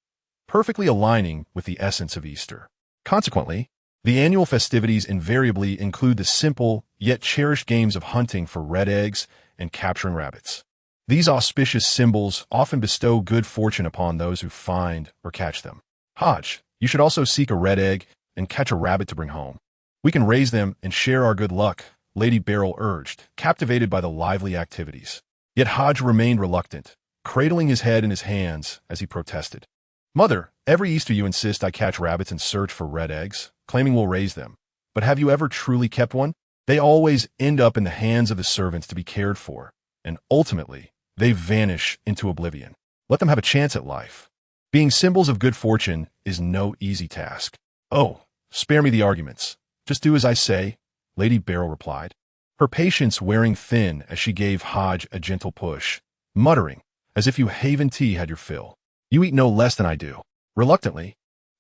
perfectly aligning with the essence of Easter. Consequently, the annual festivities invariably include the simple yet cherished games of hunting for red eggs and capturing rabbits. These auspicious symbols often bestow good fortune upon those who find or catch them. "Hodge, you should also seek a red egg and catch a rabbit to bring home. We can raise them and share our good luck," Lady Beryl urged, captivated by the lively activities. Yet Hodge remained reluctant, cradling his head in his hands as he protested. "Mother, every Easter you insist I catch rabbits and search for red eggs, claiming we'll raise them. But have you ever truly kept one? They always end up in the hands of the servants to be cared for, and ultimately, they vanish into oblivion. Let them have a chance at life. Being symbols of good fortune is no easy task." "Oh, spare me the arguments. Just do as I say," Lady Beryl replied, her patience wearing thin as she gave Hodge a gentle push, muttering, "As if you Haven tea had your fill. You eat no less than I do." Reluctantly,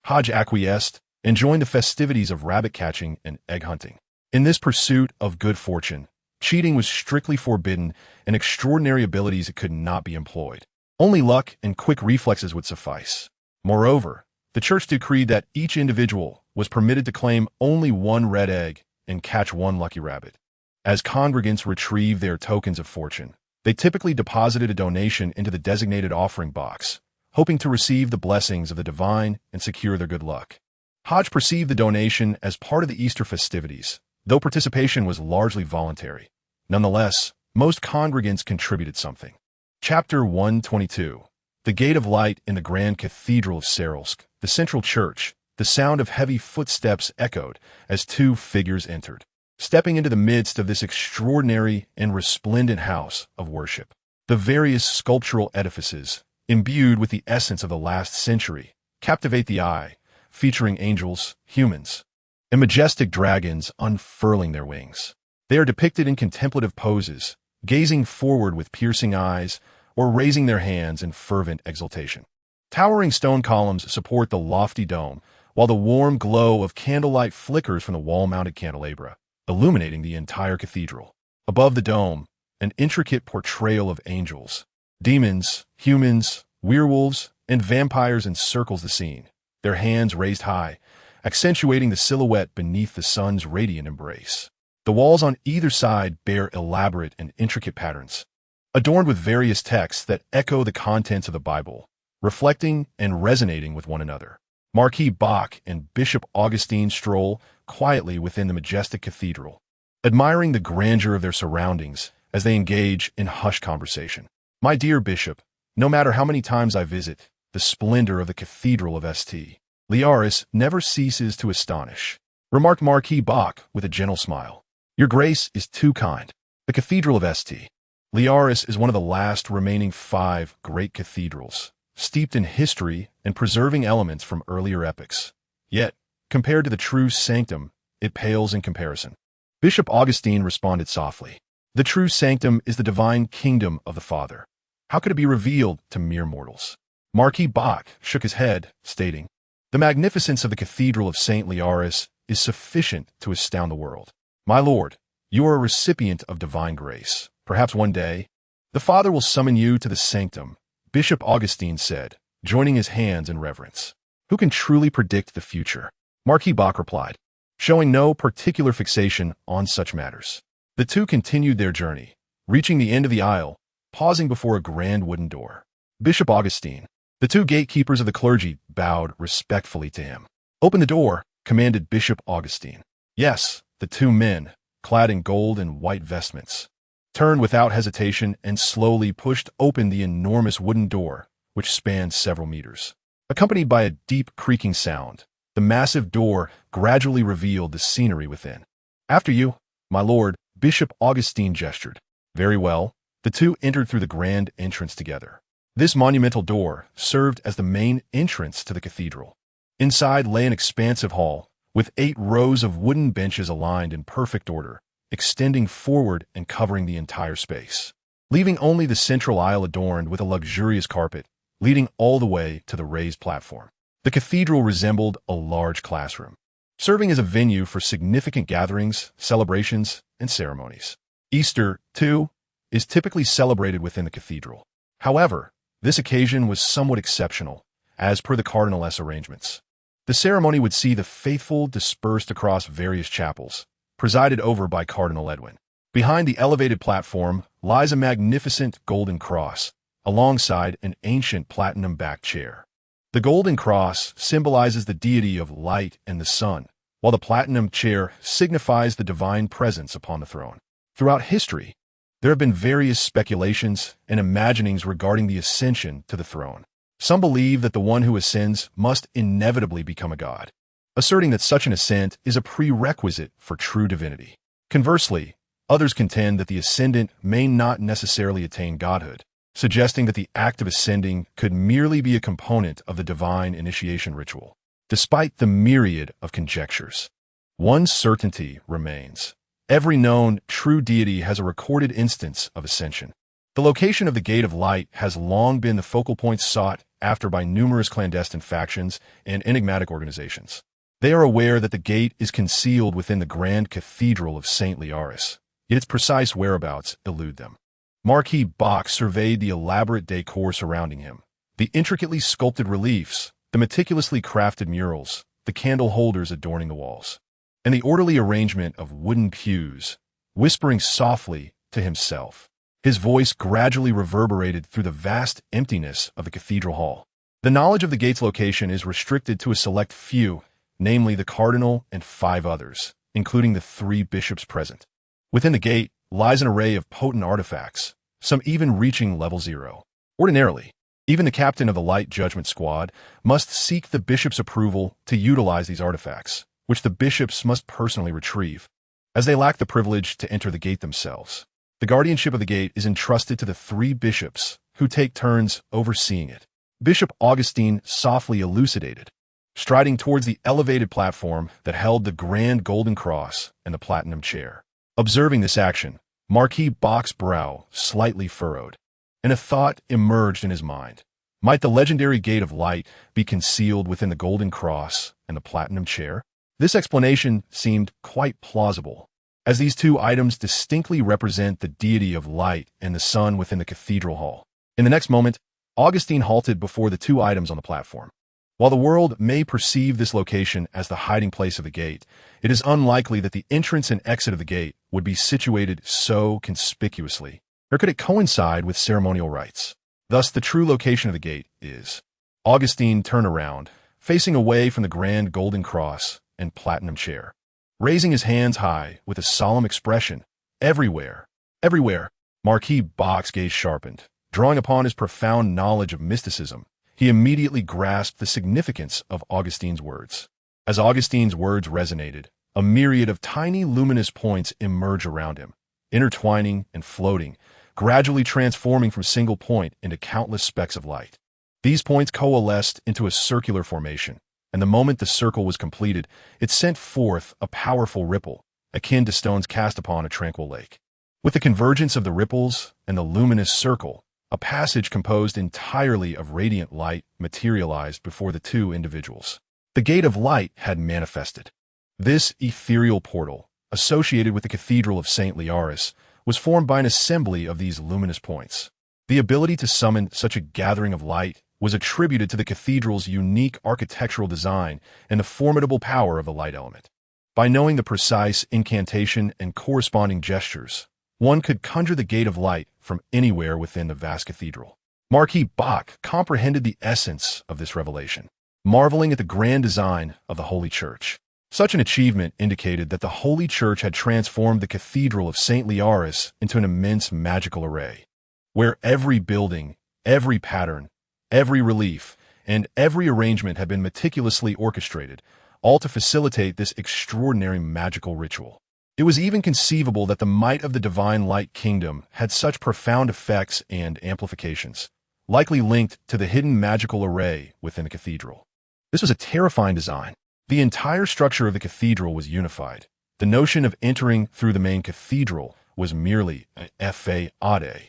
Hodge acquiesced and joined the festivities of rabbit catching and egg hunting. In this pursuit of good fortune, cheating was strictly forbidden and extraordinary abilities could not be employed. Only luck and quick reflexes would suffice. Moreover, the church decreed that each individual was permitted to claim only one red egg and catch one lucky rabbit. As congregants retrieved their tokens of fortune, they typically deposited a donation into the designated offering box, hoping to receive the blessings of the divine and secure their good luck. Hodge perceived the donation as part of the Easter festivities, though participation was largely voluntary. Nonetheless, most congregants contributed something. Chapter 122. The Gate of Light in the Grand Cathedral of Sarelsk, the central church. The sound of heavy footsteps echoed as two figures entered, stepping into the midst of this extraordinary and resplendent house of worship. The various sculptural edifices, imbued with the essence of the last century, captivate the eye, featuring angels, humans, and majestic dragons unfurling their wings. They are depicted in contemplative poses, gazing forward with piercing eyes or raising their hands in fervent exultation. Towering stone columns support the lofty dome, while the warm glow of candlelight flickers from the wall-mounted candelabra, illuminating the entire cathedral. Above the dome, an intricate portrayal of angels, demons, humans, werewolves, and vampires encircles the scene, their hands raised high, accentuating the silhouette beneath the sun's radiant embrace. The walls on either side bear elaborate and intricate patterns, adorned with various texts that echo the contents of the Bible, reflecting and resonating with one another. Marquis Bach and Bishop Augustine stroll quietly within the majestic cathedral, admiring the grandeur of their surroundings as they engage in hushed conversation. "My dear Bishop, no matter how many times I visit, the splendor of the Cathedral of St. Liaris never ceases to astonish," remarked Marquis Bach with a gentle smile. "Your Grace is too kind. The Cathedral of St. Liaris is one of the last remaining 5 great cathedrals, steeped in history and preserving elements from earlier epochs. Yet, compared to the true sanctum, it pales in comparison." Bishop Augustine responded softly, "The true sanctum is the divine kingdom of the Father. How could it be revealed to mere mortals?" Marquis Bach shook his head, stating, "The magnificence of the Cathedral of St. Liaris is sufficient to astound the world. My lord, you are a recipient of divine grace. Perhaps one day, the Father will summon you to the sanctum," Bishop Augustine said, joining his hands in reverence. "Who can truly predict the future?" Marquis Bach replied, showing no particular fixation on such matters. The two continued their journey, reaching the end of the aisle, pausing before a grand wooden door. Bishop Augustine, the 2 gatekeepers of the clergy, bowed respectfully to him. "Open the door," commanded Bishop Augustine. Yes, the 2 men, clad in gold and white vestments, turned without hesitation and slowly pushed open the enormous wooden door, which spanned several meters. Accompanied by a deep creaking sound, the massive door gradually revealed the scenery within. After you, my lord, Bishop Augustine gestured. Very well. The two entered through the grand entrance together. This monumental door served as the main entrance to the cathedral. Inside lay an expansive hall, with 8 rows of wooden benches aligned in perfect order, extending forward and covering the entire space, leaving only the central aisle adorned with a luxurious carpet, leading all the way to the raised platform. The cathedral resembled a large classroom, serving as a venue for significant gatherings, celebrations, and ceremonies. Easter, too, is typically celebrated within the cathedral. However, this occasion was somewhat exceptional, as per the cardinal's arrangements. The ceremony would see the faithful dispersed across various chapels, presided over by Cardinal Edwin. Behind the elevated platform lies a magnificent golden cross, alongside an ancient platinum-backed chair. The golden cross symbolizes the deity of light and the sun, while the platinum chair signifies the divine presence upon the throne. Throughout history, there have been various speculations and imaginings regarding the ascension to the throne. Some believe that the one who ascends must inevitably become a god, asserting that such an ascent is a prerequisite for true divinity. Conversely, others contend that the ascendant may not necessarily attain godhood, suggesting that the act of ascending could merely be a component of the divine initiation ritual. Despite the myriad of conjectures, one certainty remains. Every known true deity has a recorded instance of ascension. The location of the Gate of Light has long been the focal point sought after by numerous clandestine factions and enigmatic organizations. They are aware that the gate is concealed within the grand cathedral of St. Liaris, yet its precise whereabouts elude them. Marquis Bach surveyed the elaborate decor surrounding him, the intricately sculpted reliefs, the meticulously crafted murals, the candle holders adorning the walls, and the orderly arrangement of wooden pews, whispering softly to himself. His voice gradually reverberated through the vast emptiness of the cathedral hall. The knowledge of the gate's location is restricted to a select few, namely the cardinal and 5 others, including the 3 bishops present. Within the gate lies an array of potent artifacts, some even reaching level 0. Ordinarily, even the captain of the Light Judgment Squad must seek the bishop's approval to utilize these artifacts, which the bishops must personally retrieve, as they lack the privilege to enter the gate themselves. The guardianship of the gate is entrusted to the 3 bishops, who take turns overseeing it. Bishop Augustine softly elucidated, striding towards the elevated platform that held the grand golden cross and the platinum chair. Observing this action, Marquis Bach's brow slightly furrowed, and a thought emerged in his mind. Might the legendary Gate of Light be concealed within the golden cross and the platinum chair? This explanation seemed quite plausible, as these 2 items distinctly represent the deity of light and the sun within the cathedral hall. In the next moment, Augustine halted before the 2 items on the platform. While the world may perceive this location as the hiding place of the gate, it is unlikely that the entrance and exit of the gate would be situated so conspicuously, nor could it coincide with ceremonial rites. Thus, the true location of the gate is. Augustine turned around, facing away from the grand golden cross and platinum chair, raising his hands high with a solemn expression. Everywhere, everywhere. Marquis Bach's gaze sharpened. Drawing upon his profound knowledge of mysticism, he immediately grasped the significance of Augustine's words. As Augustine's words resonated, a myriad of tiny luminous points emerged around him, intertwining and floating, gradually transforming from single point into countless specks of light. These points coalesced into a circular formation, and the moment the circle was completed, it sent forth a powerful ripple, akin to stones cast upon a tranquil lake. With the convergence of the ripples and the luminous circle, a passage composed entirely of radiant light materialized before the 2 individuals. The Gate of Light had manifested. This ethereal portal, associated with the Cathedral of St. Liaris, was formed by an assembly of these luminous points. The ability to summon such a gathering of light was attributed to the cathedral's unique architectural design and the formidable power of the light element. By knowing the precise incantation and corresponding gestures, one could conjure the Gate of Light from anywhere within the vast cathedral. Marquis Bach comprehended the essence of this revelation, marveling at the grand design of the Holy Church. Such an achievement indicated that the Holy Church had transformed the Cathedral of St. Liaris into an immense magical array, where every building, every pattern, every relief, and every arrangement had been meticulously orchestrated, all to facilitate this extraordinary magical ritual. It was even conceivable that the might of the divine light kingdom had such profound effects and amplifications, likely linked to the hidden magical array within the cathedral. This was a terrifying design. The entire structure of the cathedral was unified. The notion of entering through the main cathedral was merely a fade, an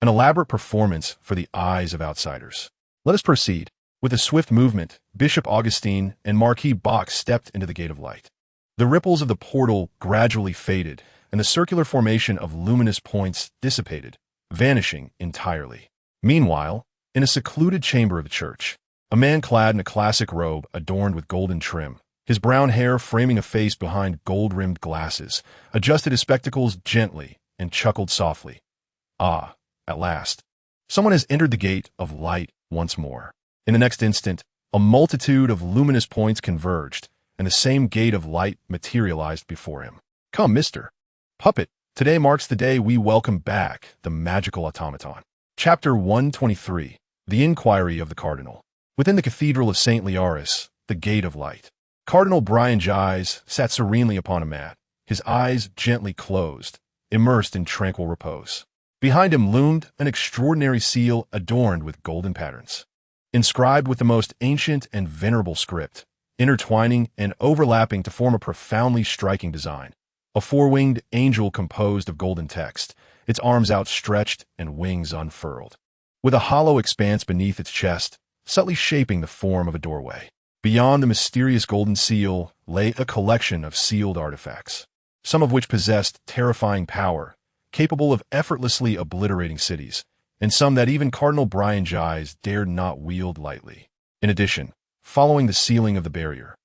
elaborate performance for the eyes of outsiders. Let us proceed. With a swift movement, Bishop Augustine and Marquis Bach stepped into the Gate of Light. The ripples of the portal gradually faded, and the circular formation of luminous points dissipated, vanishing entirely. Meanwhile, in a secluded chamber of the church, a man clad in a classic robe adorned with golden trim, his brown hair framing a face behind gold-rimmed glasses, adjusted his spectacles gently and chuckled softly. Ah, at last. Someone has entered the Gate of Light once more. In the next instant, a multitude of luminous points converged, and the same Gate of Light materialized before him. Come, Mr. Puppet, today marks the day we welcome back the magical automaton. Chapter 123, The Inquiry of the Cardinal. Within the Cathedral of St. Liaris, the Gate of Light, Cardinal Brian Gies sat serenely upon a mat, his eyes gently closed, immersed in tranquil repose. Behind him loomed an extraordinary seal adorned with golden patterns, inscribed with the most ancient and venerable script, intertwining and overlapping to form a profoundly striking design. A four-winged angel composed of golden text, its arms outstretched and wings unfurled, with a hollow expanse beneath its chest, subtly shaping the form of a doorway. Beyond the mysterious golden seal lay a collection of sealed artifacts, some of which possessed terrifying power, capable of effortlessly obliterating cities, and some that even Cardinal Brian Gies dared not wield lightly. In addition, following the sealing of the barrier,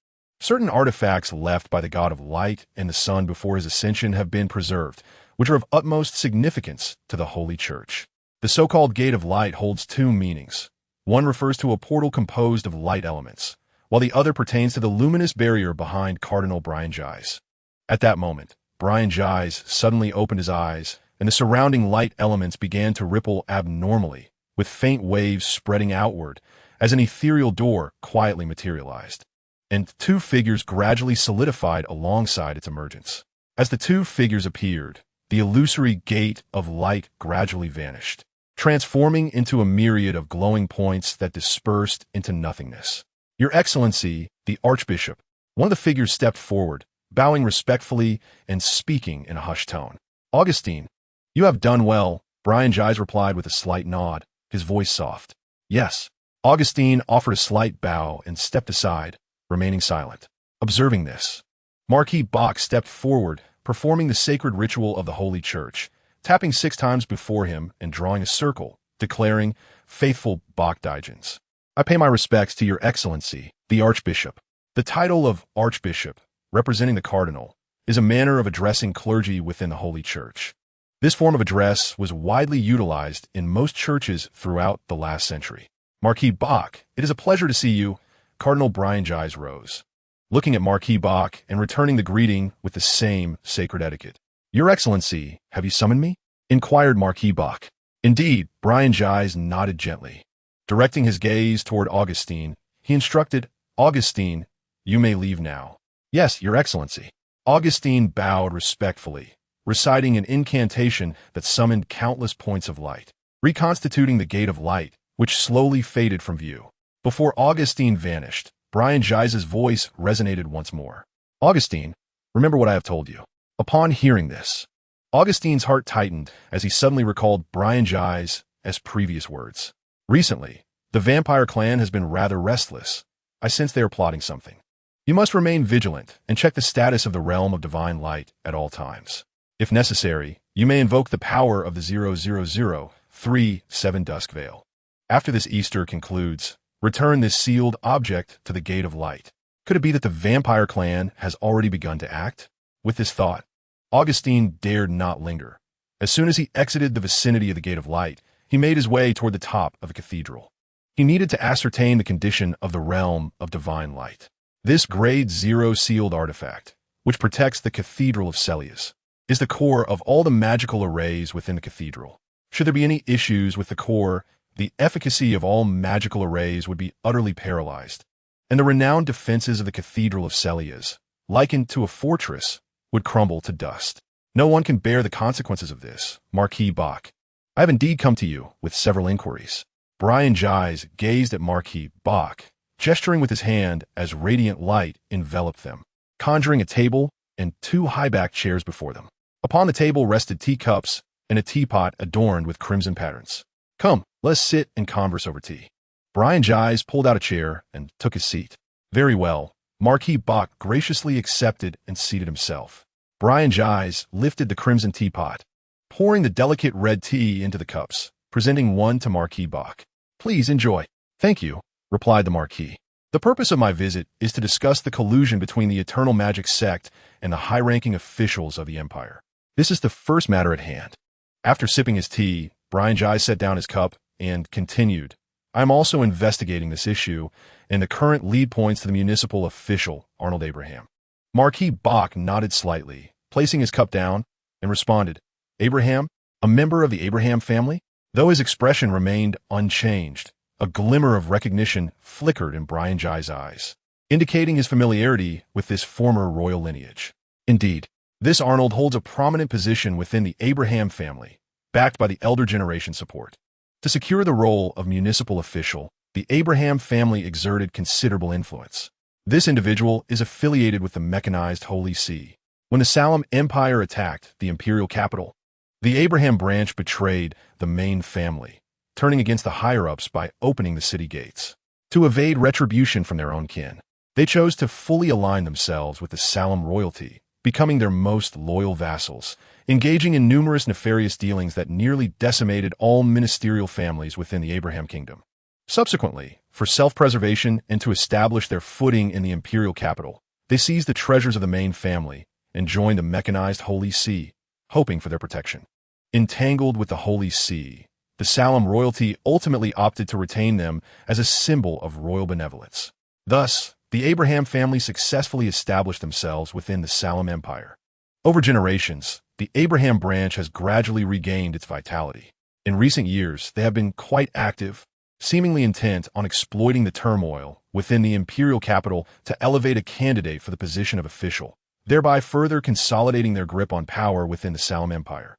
certain artifacts left by the God of Light and the Sun before his ascension have been preserved, which are of utmost significance to the Holy Church. The so-called Gate of Light holds two meanings. One refers to a portal composed of light elements, while the other pertains to the luminous barrier behind Cardinal Brian Gies. At that moment, Brian Gies suddenly opened his eyes, and the surrounding light elements began to ripple abnormally, with faint waves spreading outward as an ethereal door quietly materialized, and two figures gradually solidified alongside its emergence. As the two figures appeared, the illusory Gate of Light gradually vanished, transforming into a myriad of glowing points that dispersed into nothingness. Your Excellency, the Archbishop. One of the figures stepped forward, bowing respectfully and speaking in a hushed tone. Augustine, you have done well, Brian Gies replied with a slight nod, his voice soft. Yes. Augustine offered a slight bow and stepped aside, remaining silent. Observing this, Marquis Bach stepped forward, performing the sacred ritual of the Holy Church, tapping 6 times before him and drawing a circle, declaring, Faithful Bach Digens. I pay my respects to Your Excellency, the Archbishop. The title of Archbishop, representing the Cardinal, is a manner of addressing clergy within the Holy Church. This form of address was widely utilized in most churches throughout the last century. Marquis Bach, it is a pleasure to see you. Cardinal Brian Gies rose, looking at Marquis Bach and returning the greeting with the same sacred etiquette. Your Excellency, have you summoned me? Inquired Marquis Bach. Indeed, Brian Gies nodded gently. Directing his gaze toward Augustine, he instructed, Augustine, you may leave now. Yes, Your Excellency. Augustine bowed respectfully, reciting an incantation that summoned countless points of light, reconstituting the Gate of Light, which slowly faded from view. Before Augustine vanished, Brian Gies' voice resonated once more. Augustine, remember what I have told you. Upon hearing this, Augustine's heart tightened as he suddenly recalled Brian Gies' previous words. Recently, the vampire clan has been rather restless. I sense they are plotting something. You must remain vigilant and check the status of the realm of divine light at all times. If necessary, you may invoke the power of the 0037 Dusk Veil. After this Easter concludes, return this sealed object to the Gate of Light. Could it be that the vampire clan has already begun to act? With this thought, Augustine dared not linger. As soon as he exited the vicinity of the Gate of Light, he made his way toward the top of the cathedral. He needed to ascertain the condition of the realm of divine light. This Grade 0 sealed artifact, which protects the Cathedral of Celius, is the core of all the magical arrays within the cathedral. Should there be any issues with the core, the efficacy of all magical arrays would be utterly paralyzed, and the renowned defenses of the Cathedral of Celius, likened to a fortress, would crumble to dust. No one can bear the consequences of this, Marquis Bach. I have indeed come to you with several inquiries. Brian Gies gazed at Marquis Bach, gesturing with his hand as radiant light enveloped them, conjuring a table and two high-backed chairs before them. Upon the table rested teacups and a teapot adorned with crimson patterns. Come, let us sit and converse over tea. Brian Gies pulled out a chair and took his seat. Very well. Marquis Bach graciously accepted and seated himself. Brian Gies lifted the crimson teapot, pouring the delicate red tea into the cups, presenting one to Marquis Bach. Please enjoy. Thank you, replied the Marquis. The purpose of my visit is to discuss the collusion between the Eternal Magic sect and the high-ranking officials of the Empire. This is the first matter at hand. After sipping his tea, Brian Gies set down his cup and continued. I am also investigating this issue, and the current lead points to the municipal official, Arnold Abraham. Marquis Bach nodded slightly, placing his cup down, and responded, Abraham, a member of the Abraham family? Though his expression remained unchanged, a glimmer of recognition flickered in Brian Gies' eyes, indicating his familiarity with this former royal lineage. Indeed, this Arnold holds a prominent position within the Abraham family, backed by the elder generation support. To secure the role of municipal official, the Abraham family exerted considerable influence. This individual is affiliated with the mechanized Holy See. When the Salem Empire attacked the imperial capital, the Abraham branch betrayed the main family, turning against the higher-ups by opening the city gates. To evade retribution from their own kin, they chose to fully align themselves with the Salem royalty, becoming their most loyal vassals, engaging in numerous nefarious dealings that nearly decimated all ministerial families within the Abraham kingdom. Subsequently, for self-preservation and to establish their footing in the imperial capital, they seized the treasures of the main family and joined the mechanized Holy See, hoping for their protection. Entangled with the Holy See, the Salem royalty ultimately opted to retain them as a symbol of royal benevolence. Thus, the Abraham family successfully established themselves within the Salem Empire. Over generations, the Abraham branch has gradually regained its vitality. In recent years, they have been quite active, seemingly intent on exploiting the turmoil within the imperial capital to elevate a candidate for the position of official, thereby further consolidating their grip on power within the Salem Empire.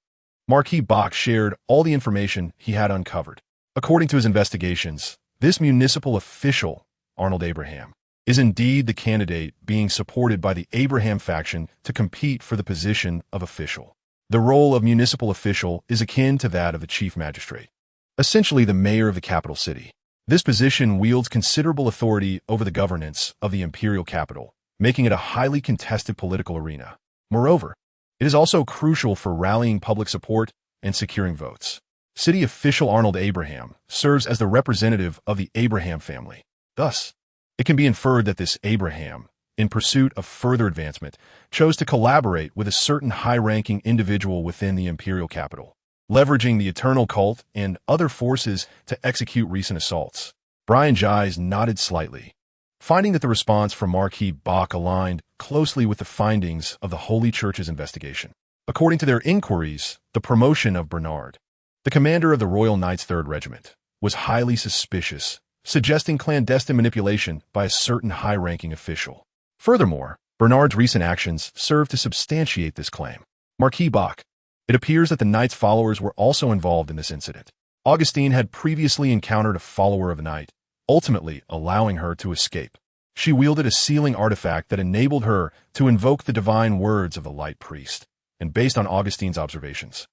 Marquis Bach shared all the information he had uncovered. According to his investigations, this municipal official, Arnold Abraham, is indeed the candidate being supported by the Abraham faction to compete for the position of official. The role of municipal official is akin to that of the chief magistrate, essentially the mayor of the capital city. This position wields considerable authority over the governance of the imperial capital, making it a highly contested political arena. Moreover, it is also crucial for rallying public support and securing votes. City official Arnold Abraham serves as the representative of the Abraham family. Thus, it can be inferred that this Abraham, in pursuit of further advancement, chose to collaborate with a certain high-ranking individual within the imperial capital, leveraging the eternal cult and other forces to execute recent assaults. Brian Gies nodded slightly, finding that the response from Marquis Bach aligned closely with the findings of the Holy Church's investigation. According to their inquiries, the promotion of Bernard, the commander of the Royal Knights 3rd Regiment, was highly suspicious, suggesting clandestine manipulation by a certain high-ranking official. Furthermore, Bernard's recent actions serve to substantiate this claim. Marquis Bach, it appears that the Knight's followers were also involved in this incident. Augustine had previously encountered a follower of the Knight, ultimately allowing her to escape. She wielded a sealing artifact that enabled her to invoke the divine words of the Light Priest, and based on Augustine's observations,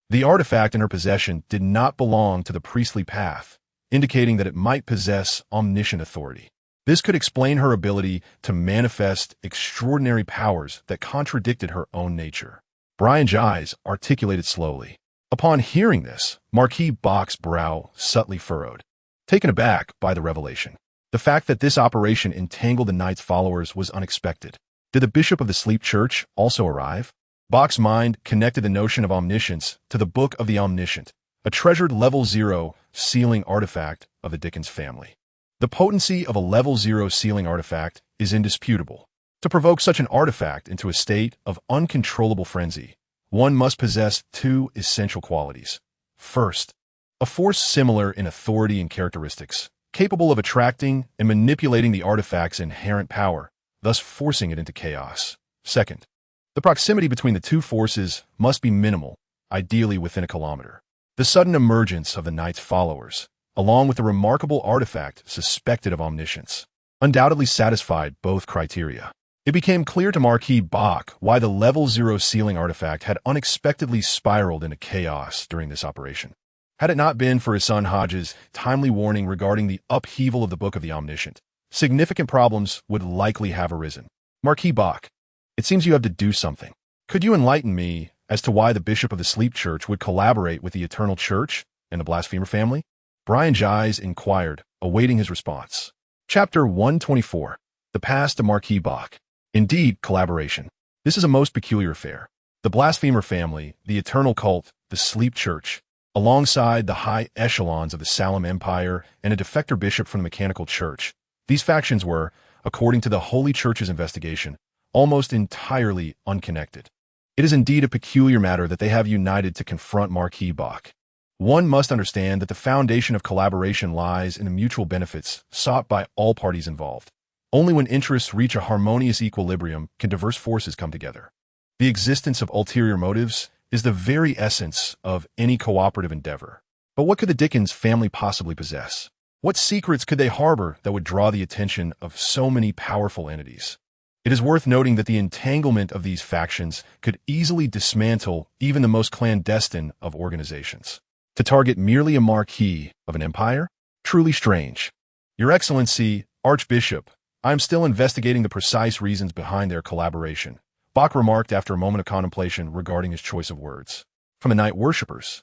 the artifact in her possession did not belong to the priestly path, indicating that it might possess omniscient authority. This could explain her ability to manifest extraordinary powers that contradicted her own nature. Brian Gies articulated slowly. Upon hearing this, Marquis Bach's brow subtly furrowed, taken aback by the revelation. The fact that this operation entangled the Knight's followers was unexpected. Did the Bishop of the Sleep Church also arrive? Bach's mind connected the notion of omniscience to the Book of the Omniscient, a treasured level 0 sealing artifact of the Dickens family. The potency of a level 0 sealing artifact is indisputable. To provoke such an artifact into a state of uncontrollable frenzy, one must possess two essential qualities. First, a force similar in authority and characteristics, capable of attracting and manipulating the artifact's inherent power, thus forcing it into chaos. Second, The proximity between the two forces must be minimal, ideally within a kilometer. The sudden emergence of the knight's followers, along with a remarkable artifact suspected of omniscience, undoubtedly satisfied both criteria. It became clear to Marquis Bach why the Level 0 ceiling artifact had unexpectedly spiraled into chaos during this operation. Had it not been for his son Hodges' timely warning regarding the upheaval of the Book of the Omniscient, significant problems would likely have arisen. Marquis Bach, it seems you have to do something. Could you enlighten me as to why the Bishop of the Sleep Church would collaborate with the Eternal Church and the Blasphemer family? Brian Gies inquired, awaiting his response. Chapter 124. The Past of Marquis Bach. Indeed, collaboration. This is a most peculiar affair. The Blasphemer family, the Eternal Cult, the Sleep Church, alongside the high echelons of the Salem Empire and a defector bishop from the Mechanical Church. These factions were, according to the Holy Church's investigation, almost entirely unconnected. It is indeed a peculiar matter that they have united to confront Marquis Bach. One must understand that the foundation of collaboration lies in the mutual benefits sought by all parties involved. Only when interests reach a harmonious equilibrium can diverse forces come together. The existence of ulterior motives is the very essence of any cooperative endeavor. But what could the Dickens family possibly possess? What secrets could they harbor that would draw the attention of so many powerful entities? It is worth noting that the entanglement of these factions could easily dismantle even the most clandestine of organizations. To target merely a marquis of an empire? Truly strange. Your Excellency, Archbishop, I am still investigating the precise reasons behind their collaboration, Bach remarked after a moment of contemplation regarding his choice of words. From the night worshippers.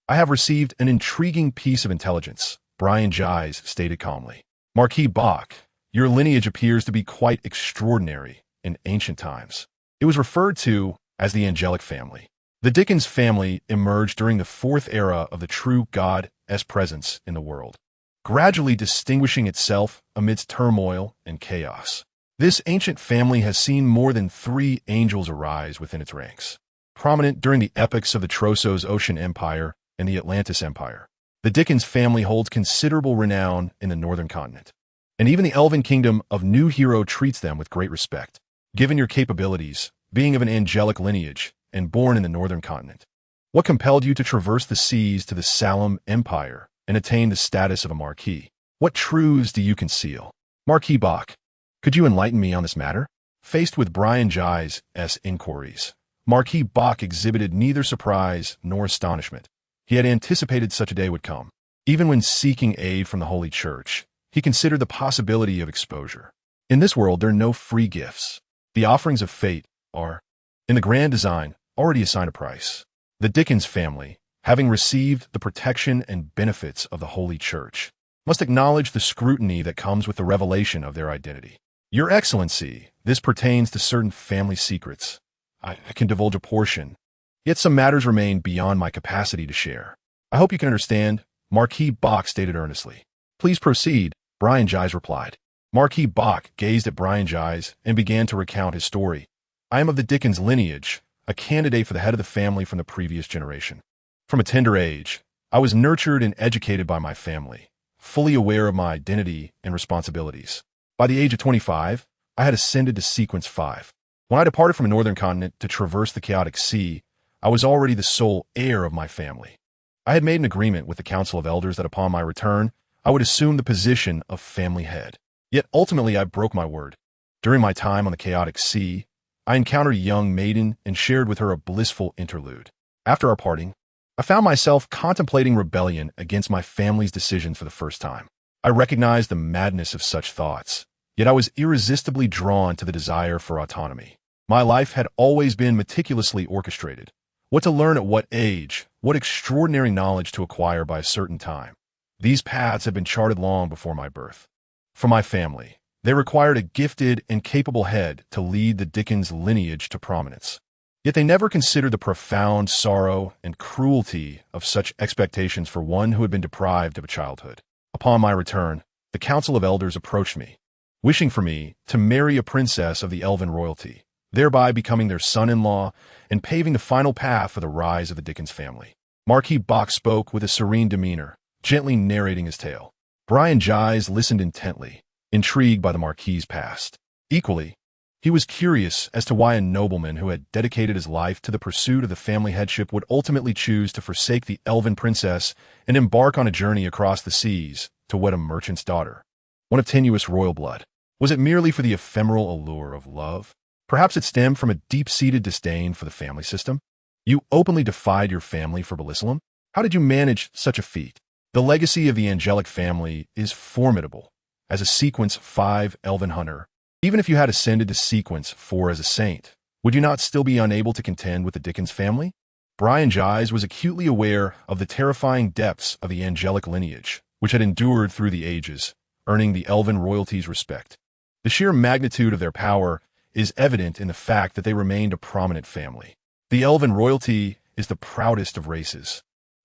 I have received an intriguing piece of intelligence, Brian Gies stated calmly. Marquis Bach, your lineage appears to be quite extraordinary in ancient times. It was referred to as the angelic family. The Dickens family emerged during the fourth era of the true God's presence in the world, gradually distinguishing itself amidst turmoil and chaos. This ancient family has seen more than 3 angels arise within its ranks, prominent during the epochs of the Trossos Ocean Empire and the Atlantis Empire. The Dickens family holds considerable renown in the northern continent, and even the elven kingdom of New Hero treats them with great respect. Given your capabilities, being of an angelic lineage, and born in the northern continent, what compelled you to traverse the seas to the Salem Empire and attain the status of a marquis? What truths do you conceal? Marquis Bach, could you enlighten me on this matter? Faced with Brian Gies' inquiries, Marquis Bach exhibited neither surprise nor astonishment. He had anticipated such a day would come. Even when seeking aid from the Holy Church, he considered the possibility of exposure. In this world, there are no free gifts. The offerings of fate are, in the grand design, already assigned a price. The Dickens family, having received the protection and benefits of the Holy Church, must acknowledge the scrutiny that comes with the revelation of their identity. Your Excellency, this pertains to certain family secrets. I can divulge a portion, yet some matters remain beyond my capacity to share. I hope you can understand, Marquis Bach stated earnestly. Please proceed, Brian Gies replied. Marquis Bach gazed at Brian Gies and began to recount his story. I am of the Dickens lineage, a candidate for the head of the family from the previous generation. From a tender age, I was nurtured and educated by my family, fully aware of my identity and responsibilities. By the age of 25, I had ascended to Sequence 5. When I departed from the northern continent to traverse the chaotic sea, I was already the sole heir of my family. I had made an agreement with the Council of Elders that upon my return, I would assume the position of family head. Yet ultimately I broke my word. During my time on the chaotic sea, I encountered a young maiden and shared with her a blissful interlude. After our parting, I found myself contemplating rebellion against my family's decisions for the first time. I recognized the madness of such thoughts, yet I was irresistibly drawn to the desire for autonomy. My life had always been meticulously orchestrated. What to learn at what age, what extraordinary knowledge to acquire by a certain time. These paths had been charted long before my birth. For my family, they required a gifted and capable head to lead the Dickens lineage to prominence. Yet they never considered the profound sorrow and cruelty of such expectations for one who had been deprived of a childhood. Upon my return, the Council of Elders approached me, wishing for me to marry a princess of the elven royalty, thereby becoming their son-in-law and paving the final path for the rise of the Dickens family. Marquis Bach spoke with a serene demeanor, gently narrating his tale. Brian Gies listened intently, intrigued by the Marquis's past. Equally, He was curious as to why a nobleman who had dedicated his life to the pursuit of the family headship would ultimately choose to forsake the elven princess and embark on a journey across the seas to wed a merchant's daughter, one of tenuous royal blood. Was it merely for the ephemeral allure of love? Perhaps it stemmed from a deep-seated disdain for the family system. You openly defied your family for Bellissalem? How did you manage such a feat? The legacy of the angelic family is formidable. As a Sequence 5 elven hunter, even if you had ascended to Sequence 4 as a saint, would you not still be unable to contend with the Dickens family? Brian Gies was acutely aware of the terrifying depths of the angelic lineage, which had endured through the ages, earning the elven royalty's respect. The sheer magnitude of their power is evident in the fact that they remained a prominent family. The elven royalty is the proudest of races,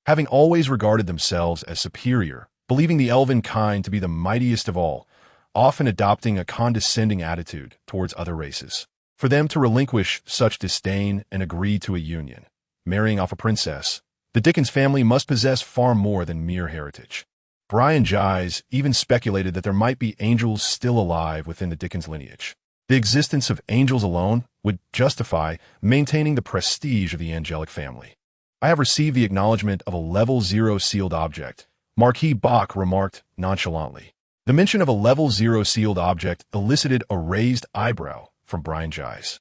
having always regarded themselves as superior, believing the elven kind to be the mightiest of all, often adopting a condescending attitude towards other races. For them to relinquish such disdain and agree to a union, marrying off a princess, the Dickens family must possess far more than mere heritage. Brian Gies even speculated that there might be angels still alive within the Dickens lineage. The existence of angels alone would justify maintaining the prestige of the angelic family. I have received the acknowledgement of a level 0 sealed object, Marquis Bach remarked nonchalantly. The mention of a level 0 sealed object elicited a raised eyebrow from Brian Gies.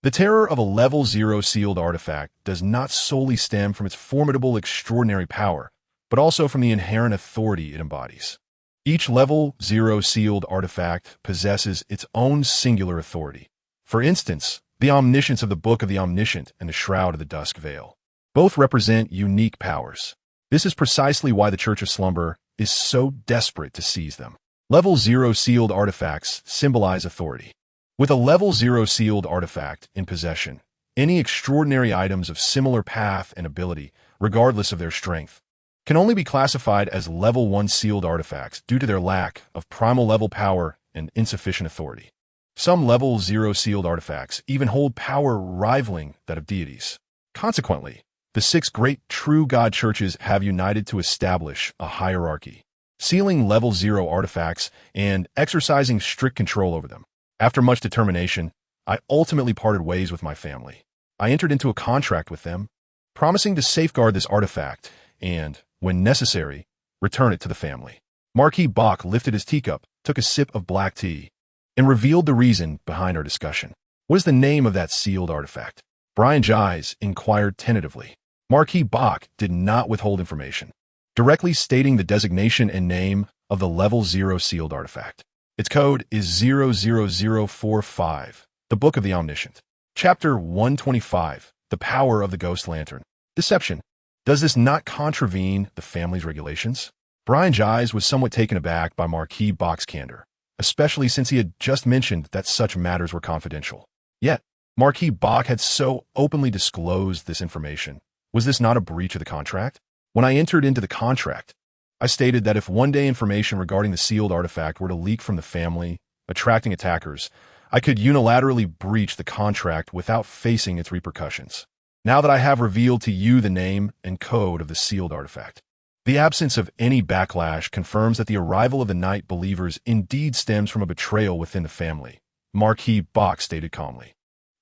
The terror of a level 0 sealed artifact does not solely stem from its formidable extraordinary power, but also from the inherent authority it embodies. Each level 0 sealed artifact possesses its own singular authority. For instance, the omniscience of the Book of the Omniscient and the Shroud of the Dusk Veil. Both represent unique powers. This is precisely why the Church of Slumber is so desperate to seize them. Level 0 sealed artifacts symbolize authority. With a level 0 sealed artifact in possession, any extraordinary items of similar path and ability, regardless of their strength, can only be classified as level 1 sealed artifacts due to their lack of primal level power and insufficient authority. Some level 0 sealed artifacts even hold power rivaling that of deities. Consequently, the 6 great true God churches have united to establish a hierarchy, sealing level 0 artifacts and exercising strict control over them. After much determination, I ultimately parted ways with my family. I entered into a contract with them, promising to safeguard this artifact and, when necessary, return it to the family. Marquis Bach lifted his teacup, took a sip of black tea, and revealed the reason behind our discussion. What is the name of that sealed artifact? Brian Gies inquired tentatively. Marquis Bach did not withhold information, directly stating the designation and name of the level 0 sealed artifact. Its code is 00045, the Book of the Omniscient. Chapter 125, The Power of the Ghost Lantern. Deception. Does this not contravene the family's regulations? Brian Gies was somewhat taken aback by Marquis Bach's candor, especially since he had just mentioned that such matters were confidential. Yet, Marquis Bach had so openly disclosed this information. Was this not a breach of the contract? When I entered into the contract, I stated that if one day information regarding the sealed artifact were to leak from the family, attracting attackers, I could unilaterally breach the contract without facing its repercussions. Now that I have revealed to you the name and code of the sealed artifact, the absence of any backlash confirms that the arrival of the Night Believers indeed stems from a betrayal within the family, Marquis Bach stated calmly.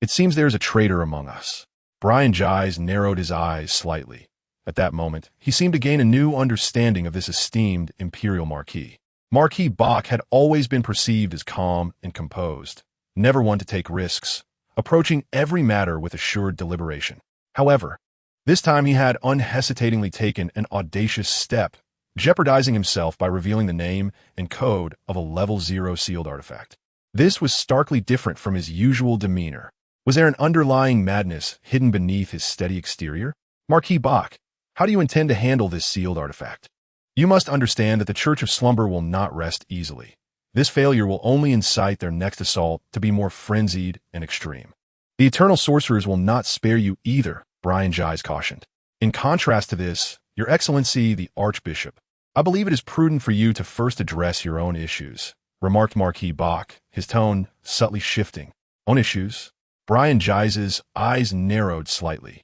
It seems there is a traitor among us. Brian Gies narrowed his eyes slightly. At that moment, he seemed to gain a new understanding of this esteemed imperial marquis. Marquis Bach had always been perceived as calm and composed, never one to take risks, approaching every matter with assured deliberation. However, this time he had unhesitatingly taken an audacious step, jeopardizing himself by revealing the name and code of a level 0 sealed artifact. This was starkly different from his usual demeanor. Was there an underlying madness hidden beneath his steady exterior? Marquis Bach, how do you intend to handle this sealed artifact? You must understand that the Church of Slumber will not rest easily. This failure will only incite their next assault to be more frenzied and extreme. The Eternal Sorcerers will not spare you either, Brian Gies cautioned. In contrast to this, Your Excellency the Archbishop, I believe it is prudent for you to first address your own issues, remarked Marquis Bach, his tone subtly shifting. Own issues? Brian Gies's eyes narrowed slightly,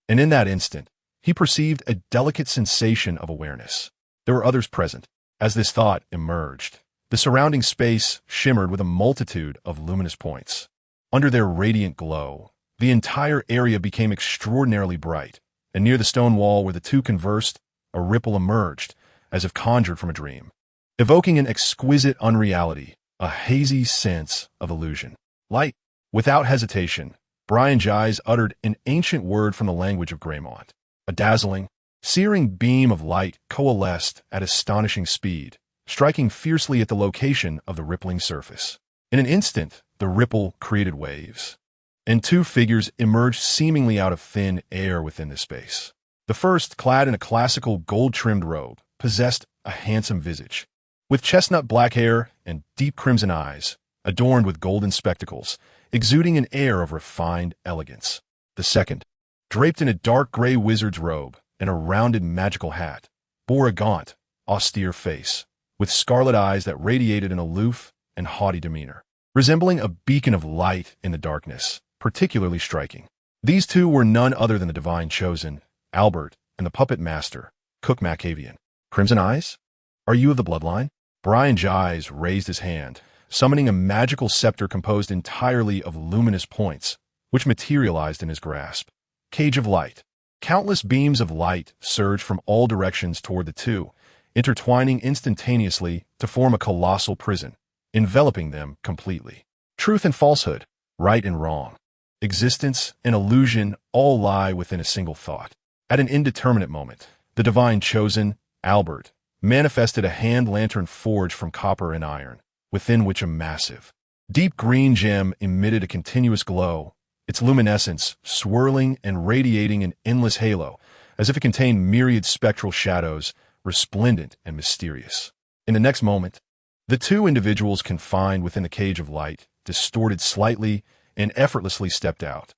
and in that instant, he perceived a delicate sensation of awareness. There were others present. As this thought emerged, the surrounding space shimmered with a multitude of luminous points. Under their radiant glow, the entire area became extraordinarily bright, and near the stone wall where the two conversed, a ripple emerged, as if conjured from a dream, evoking an exquisite unreality, a hazy sense of illusion. Light. Without hesitation, Brian Gies uttered an ancient word from the language of Greymont. A dazzling, searing beam of light coalesced at astonishing speed, striking fiercely at the location of the rippling surface. In an instant, the ripple created waves, and two figures emerged seemingly out of thin air within the space. The first, clad in a classical gold-trimmed robe, possessed a handsome visage, with chestnut black hair and deep crimson eyes, adorned with golden spectacles, exuding an air of refined elegance. The second, draped in a dark gray wizard's robe and a rounded magical hat, bore a gaunt, austere face, with scarlet eyes that radiated an aloof and haughty demeanor, resembling a beacon of light in the darkness, particularly striking. These two were none other than the divine chosen, Albert, and the puppet master, Cook Macavian. Crimson eyes? Are you of the bloodline? Brian Gies raised his hand, summoning a magical scepter composed entirely of luminous points, which materialized in his grasp. Cage of light. Countless beams of light surged from all directions toward the two, intertwining instantaneously to form a colossal prison, enveloping them completely. Truth and falsehood, right and wrong, existence and illusion all lie within a single thought. At an indeterminate moment, the divine chosen, Albert, manifested a hand lantern forged from copper and iron, within which a massive, deep green gem emitted a continuous glow, its luminescence swirling and radiating an endless halo, as if it contained myriad spectral shadows, resplendent and mysterious. In the next moment, the two individuals confined within the cage of light distorted slightly and effortlessly stepped out.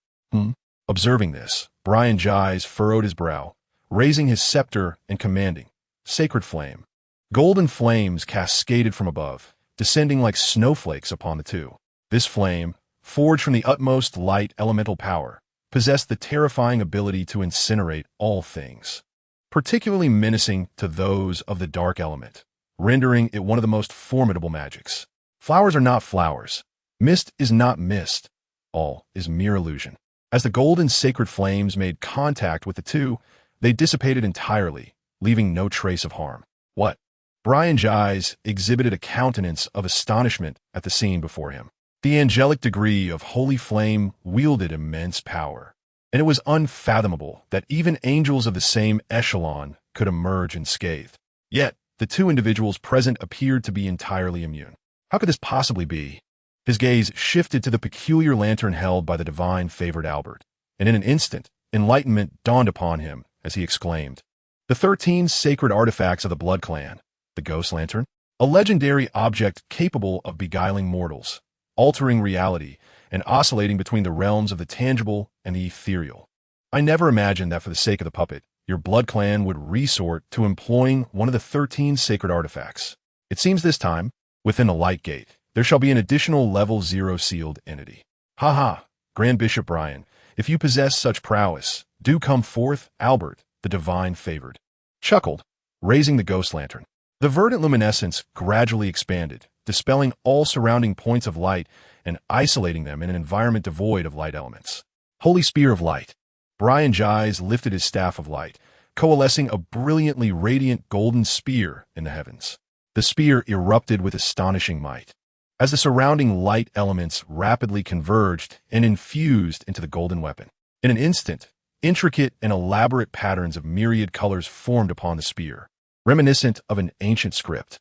Observing this, Brian Gies furrowed his brow, raising his scepter and commanding, "Sacred flame." Golden flames cascaded from above, descending like snowflakes upon the two. This flame, forged from the utmost light elemental power, possessed the terrifying ability to incinerate all things, particularly menacing to those of the dark element, rendering it one of the most formidable magics. Flowers are not flowers. Mist is not mist. All is mere illusion. As the golden sacred flames made contact with the two, they dissipated entirely, leaving no trace of harm. What? Brian Gies exhibited a countenance of astonishment at the scene before him. The angelic degree of holy flame wielded immense power, and it was unfathomable that even angels of the same echelon could emerge unscathed. Yet, the two individuals present appeared to be entirely immune. How could this possibly be? His gaze shifted to the peculiar lantern held by the divine-favored Albert, and in an instant, enlightenment dawned upon him as he exclaimed, "The 13 sacred artifacts of the Blood Clan, the Ghost Lantern, a legendary object capable of beguiling mortals, altering reality, and oscillating between the realms of the tangible and the ethereal. I never imagined that for the sake of the puppet, your Blood Clan would resort to employing one of the 13 sacred artifacts. It seems this time, within the Light Gate, there shall be an additional level 0 sealed entity. Ha ha, Grand Bishop Brian, if you possess such prowess, do come forth, Albert, the divine favored." Chuckled, raising the ghost lantern. The verdant luminescence gradually expanded, dispelling all surrounding points of light and isolating them in an environment devoid of light elements. Holy Spear of Light. Brian Gies lifted his staff of light, coalescing a brilliantly radiant golden spear in the heavens. The spear erupted with astonishing might, as the surrounding light elements rapidly converged and infused into the golden weapon. In an instant, intricate and elaborate patterns of myriad colors formed upon the spear, reminiscent of an ancient script.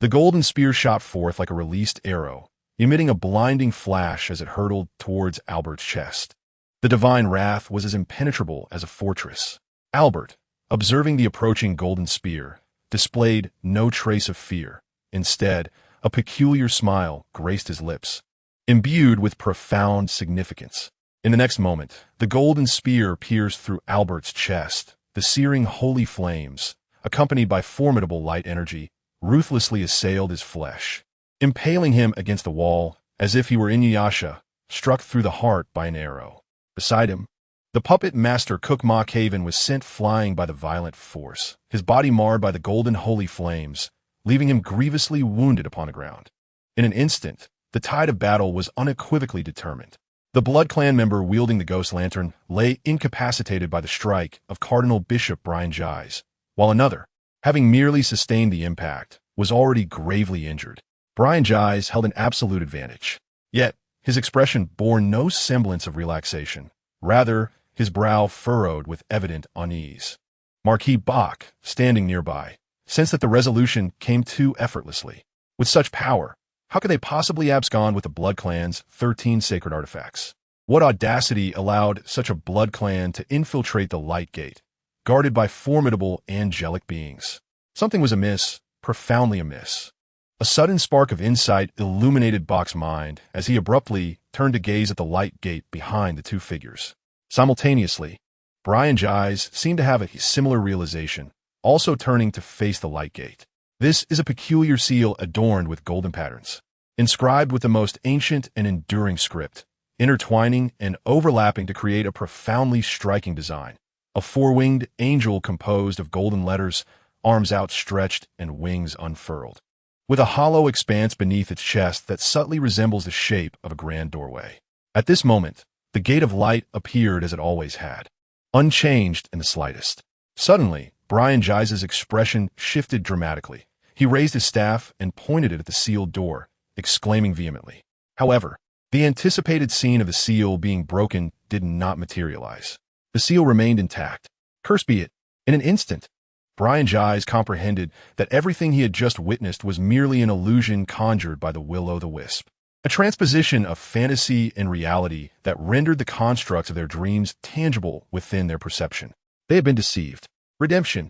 The golden spear shot forth like a released arrow, emitting a blinding flash as it hurtled towards Albert's chest. The divine wrath was as impenetrable as a fortress. Albert, observing the approaching golden spear, displayed no trace of fear. Instead, a peculiar smile graced his lips, imbued with profound significance. In the next moment, the golden spear pierced through Albert's chest. The searing holy flames, accompanied by formidable light energy, ruthlessly assailed his flesh, impaling him against the wall as if he were Inuyasha, struck through the heart by an arrow. Beside him, the puppet master Cook Macavian was sent flying by the violent force, his body marred by the golden holy flames, leaving him grievously wounded upon the ground. In an instant, The tide of battle was unequivocally determined. The Blood Clan member wielding the ghost lantern lay incapacitated by the strike of Cardinal Bishop Brian Gies, while another, having merely sustained the impact, was already gravely injured. Brian Gies held an absolute advantage. Yet, his expression bore no semblance of relaxation. Rather, his brow furrowed with evident unease. Marquis Bach, standing nearby, sensed that the resolution came too effortlessly. With such power, how could they possibly abscond with the Blood Clan's 13 sacred artifacts? What audacity allowed such a Blood Clan to infiltrate the Light Gate, guarded by formidable angelic beings? Something was amiss, profoundly amiss. A sudden spark of insight illuminated Bach's mind as he abruptly turned to gaze at the Light Gate behind the two figures. Simultaneously, Brian Gies seemed to have a similar realization, also turning to face the Light Gate. This is a peculiar seal adorned with golden patterns, inscribed with the most ancient and enduring script, intertwining and overlapping to create a profoundly striking design. A four-winged angel composed of golden letters, arms outstretched and wings unfurled, with a hollow expanse beneath its chest that subtly resembles the shape of a grand doorway. At this moment, the Gate of Light appeared as it always had, unchanged in the slightest. Suddenly, Brian Gies' expression shifted dramatically. He raised his staff and pointed it at the sealed door, exclaiming vehemently. However, the anticipated scene of the seal being broken did not materialize. The seal remained intact. Cursed be it! In an instant, Brian Gies comprehended that everything he had just witnessed was merely an illusion conjured by the will-o'-the-wisp. A transposition of fantasy and reality that rendered the constructs of their dreams tangible within their perception. They had been deceived. Redemption.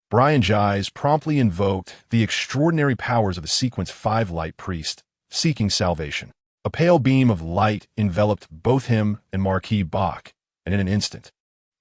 Brian Gies promptly invoked the extraordinary powers of the Sequence 5 Light Priest, seeking salvation. A pale beam of light enveloped both him and Marquis Bach, and in an instant,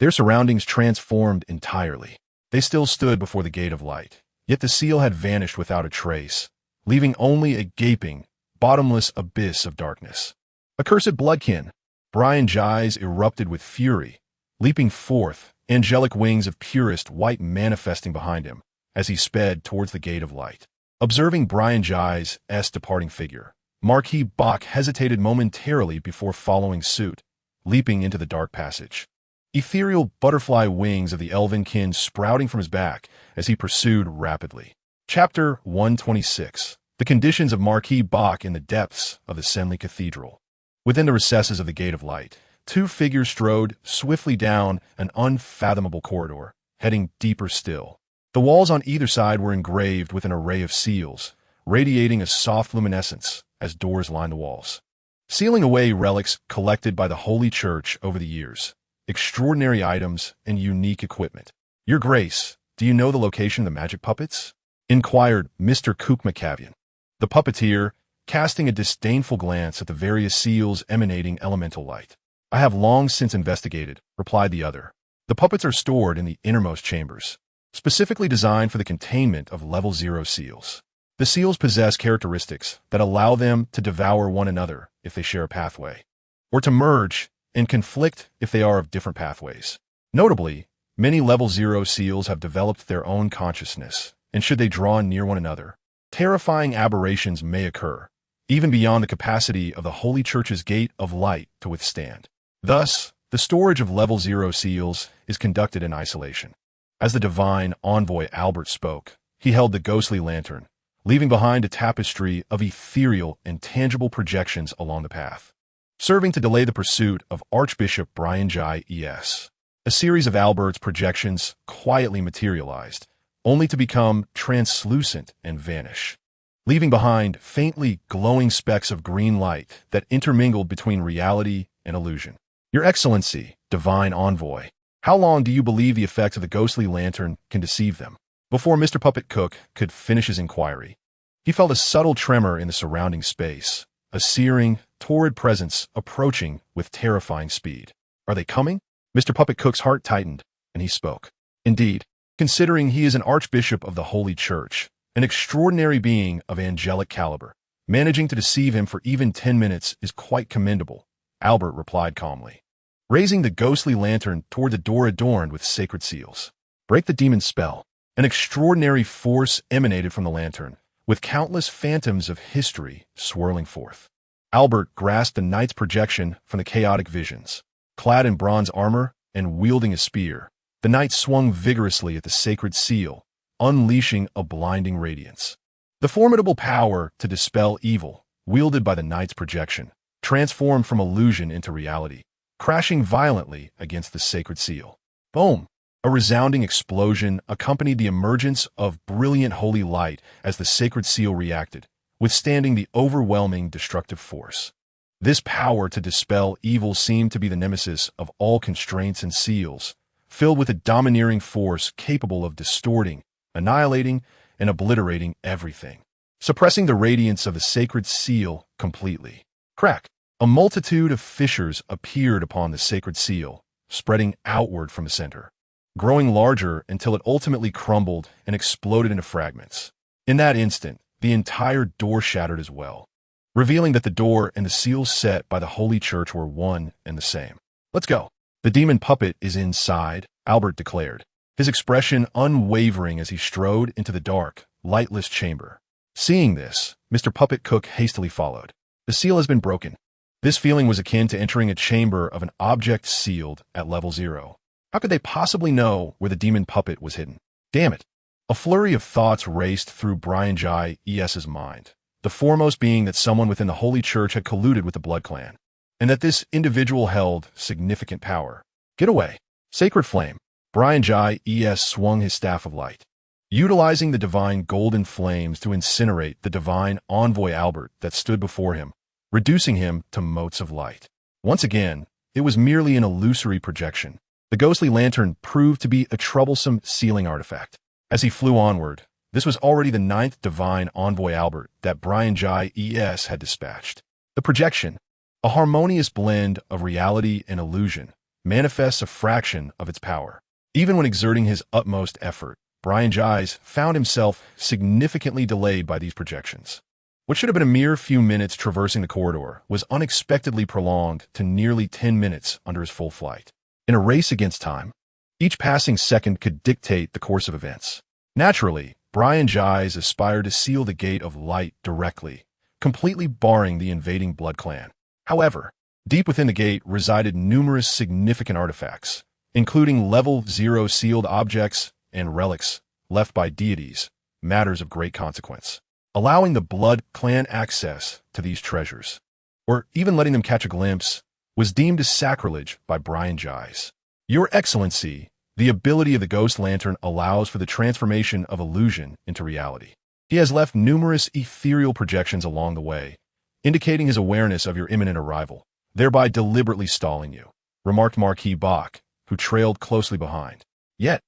their surroundings transformed entirely. They still stood before the Gate of Light, yet the seal had vanished without a trace, leaving only a gaping, bottomless abyss of darkness. Accursed bloodkin! Brian Gies erupted with fury, leaping forth, angelic wings of purest white manifesting behind him, as he sped towards the Gate of Light. Observing Brian Gies' departing figure, Marquis Bach hesitated momentarily before following suit, leaping into the dark passage. Ethereal butterfly wings of the elvenkin sprouting from his back as he pursued rapidly. Chapter 126. The conditions of Marquis Bach in the depths of the Senley Cathedral. Within the recesses of the Gate of Light, two figures strode swiftly down an unfathomable corridor, heading deeper still. The walls on either side were engraved with an array of seals, radiating a soft luminescence as doors lined the walls, sealing away relics collected by the Holy Church over the years, extraordinary items and unique equipment. "Your Grace, do you know the location of the magic puppets?" inquired Mr. Kookmakavian. The puppeteer, casting a disdainful glance at the various seals emanating elemental light. "I have long since investigated," replied the other. "The puppets are stored in the innermost chambers, specifically designed for the containment of level 0 seals. The seals possess characteristics that allow them to devour one another if they share a pathway, or to merge and conflict if they are of different pathways. Notably, many level 0 seals have developed their own consciousness, and should they draw near one another, terrifying aberrations may occur, even beyond the capacity of the Holy Church's Gate of Light to withstand. Thus, the storage of level 0 seals is conducted in isolation." As the divine envoy Albert spoke, he held the ghostly lantern, leaving behind a tapestry of ethereal and tangible projections along the path, serving to delay the pursuit of Archbishop Brian Gies. A series of Albert's projections quietly materialized, only to become translucent and vanish, leaving behind faintly glowing specks of green light that intermingled between reality and illusion. "Your Excellency, divine envoy, how long do you believe the effects of the ghostly lantern can deceive them?" Before Mr. Puppet Cook could finish his inquiry, he felt a subtle tremor in the surrounding space, a searing, torrid presence approaching with terrifying speed. "Are they coming?" Mr. Puppet Cook's heart tightened, and he spoke. "Indeed, considering he is an archbishop of the Holy Church, an extraordinary being of angelic caliber, managing to deceive him for even 10 minutes is quite commendable," Albert replied calmly, raising the ghostly lantern toward the door adorned with sacred seals. "Break the demon's spell." An extraordinary force emanated from the lantern, with countless phantoms of history swirling forth. Albert grasped the knight's projection from the chaotic visions. Clad in bronze armor and wielding a spear, the knight swung vigorously at the sacred seal, unleashing a blinding radiance. The formidable power to dispel evil, wielded by the knight's projection, transformed from illusion into reality, crashing violently against the sacred seal. Boom! A resounding explosion accompanied the emergence of brilliant holy light as the sacred seal reacted, withstanding the overwhelming destructive force. This power to dispel evil seemed to be the nemesis of all constraints and seals, filled with a domineering force capable of distorting, annihilating, and obliterating everything, suppressing the radiance of the sacred seal completely. Crack! A multitude of fissures appeared upon the sacred seal, spreading outward from the center, growing larger until it ultimately crumbled and exploded into fragments. In that instant, the entire door shattered as well, revealing that the door and the seals set by the Holy Church were one and the same. "Let's go. The demon puppet is inside," Albert declared, his expression unwavering as he strode into the dark, lightless chamber. Seeing this, Mr. Puppet Cook hastily followed. The seal has been broken. This feeling was akin to entering a chamber of an object sealed at level 0. How could they possibly know where the demon puppet was hidden? Damn it. A flurry of thoughts raced through Brian Jai E.S.'s mind, the foremost being that someone within the Holy Church had colluded with the Blood Clan, and that this individual held significant power. Get away. Sacred Flame. Brian Jai E.S. swung his staff of light, utilizing the divine golden flames to incinerate the divine envoy Albert that stood before him, reducing him to motes of light. Once again, it was merely an illusory projection. The ghostly lantern proved to be a troublesome sealing artifact. As he flew onward, this was already the 9th divine envoy Albert that Brian Jai E.S. had dispatched. The projection, a harmonious blend of reality and illusion, manifests a fraction of its power. Even when exerting his utmost effort, Brian Jai's found himself significantly delayed by these projections. What should have been a mere few minutes traversing the corridor was unexpectedly prolonged to nearly 10 minutes under his full flight. In a race against time, each passing second could dictate the course of events. Naturally, Brian Jai's aspired to seal the gate of light directly, completely barring the invading Blood Clan. However, deep within the gate resided numerous significant artifacts, including level 0 sealed objects and relics left by deities, matters of great consequence. Allowing the Blood Clan access to these treasures, or even letting them catch a glimpse, was deemed as sacrilege by Brian Jais. Your Excellency, the ability of the Ghost Lantern allows for the transformation of illusion into reality. He has left numerous ethereal projections along the way, indicating his awareness of your imminent arrival, thereby deliberately stalling you, remarked Marquis Bach, who trailed closely behind. Yet,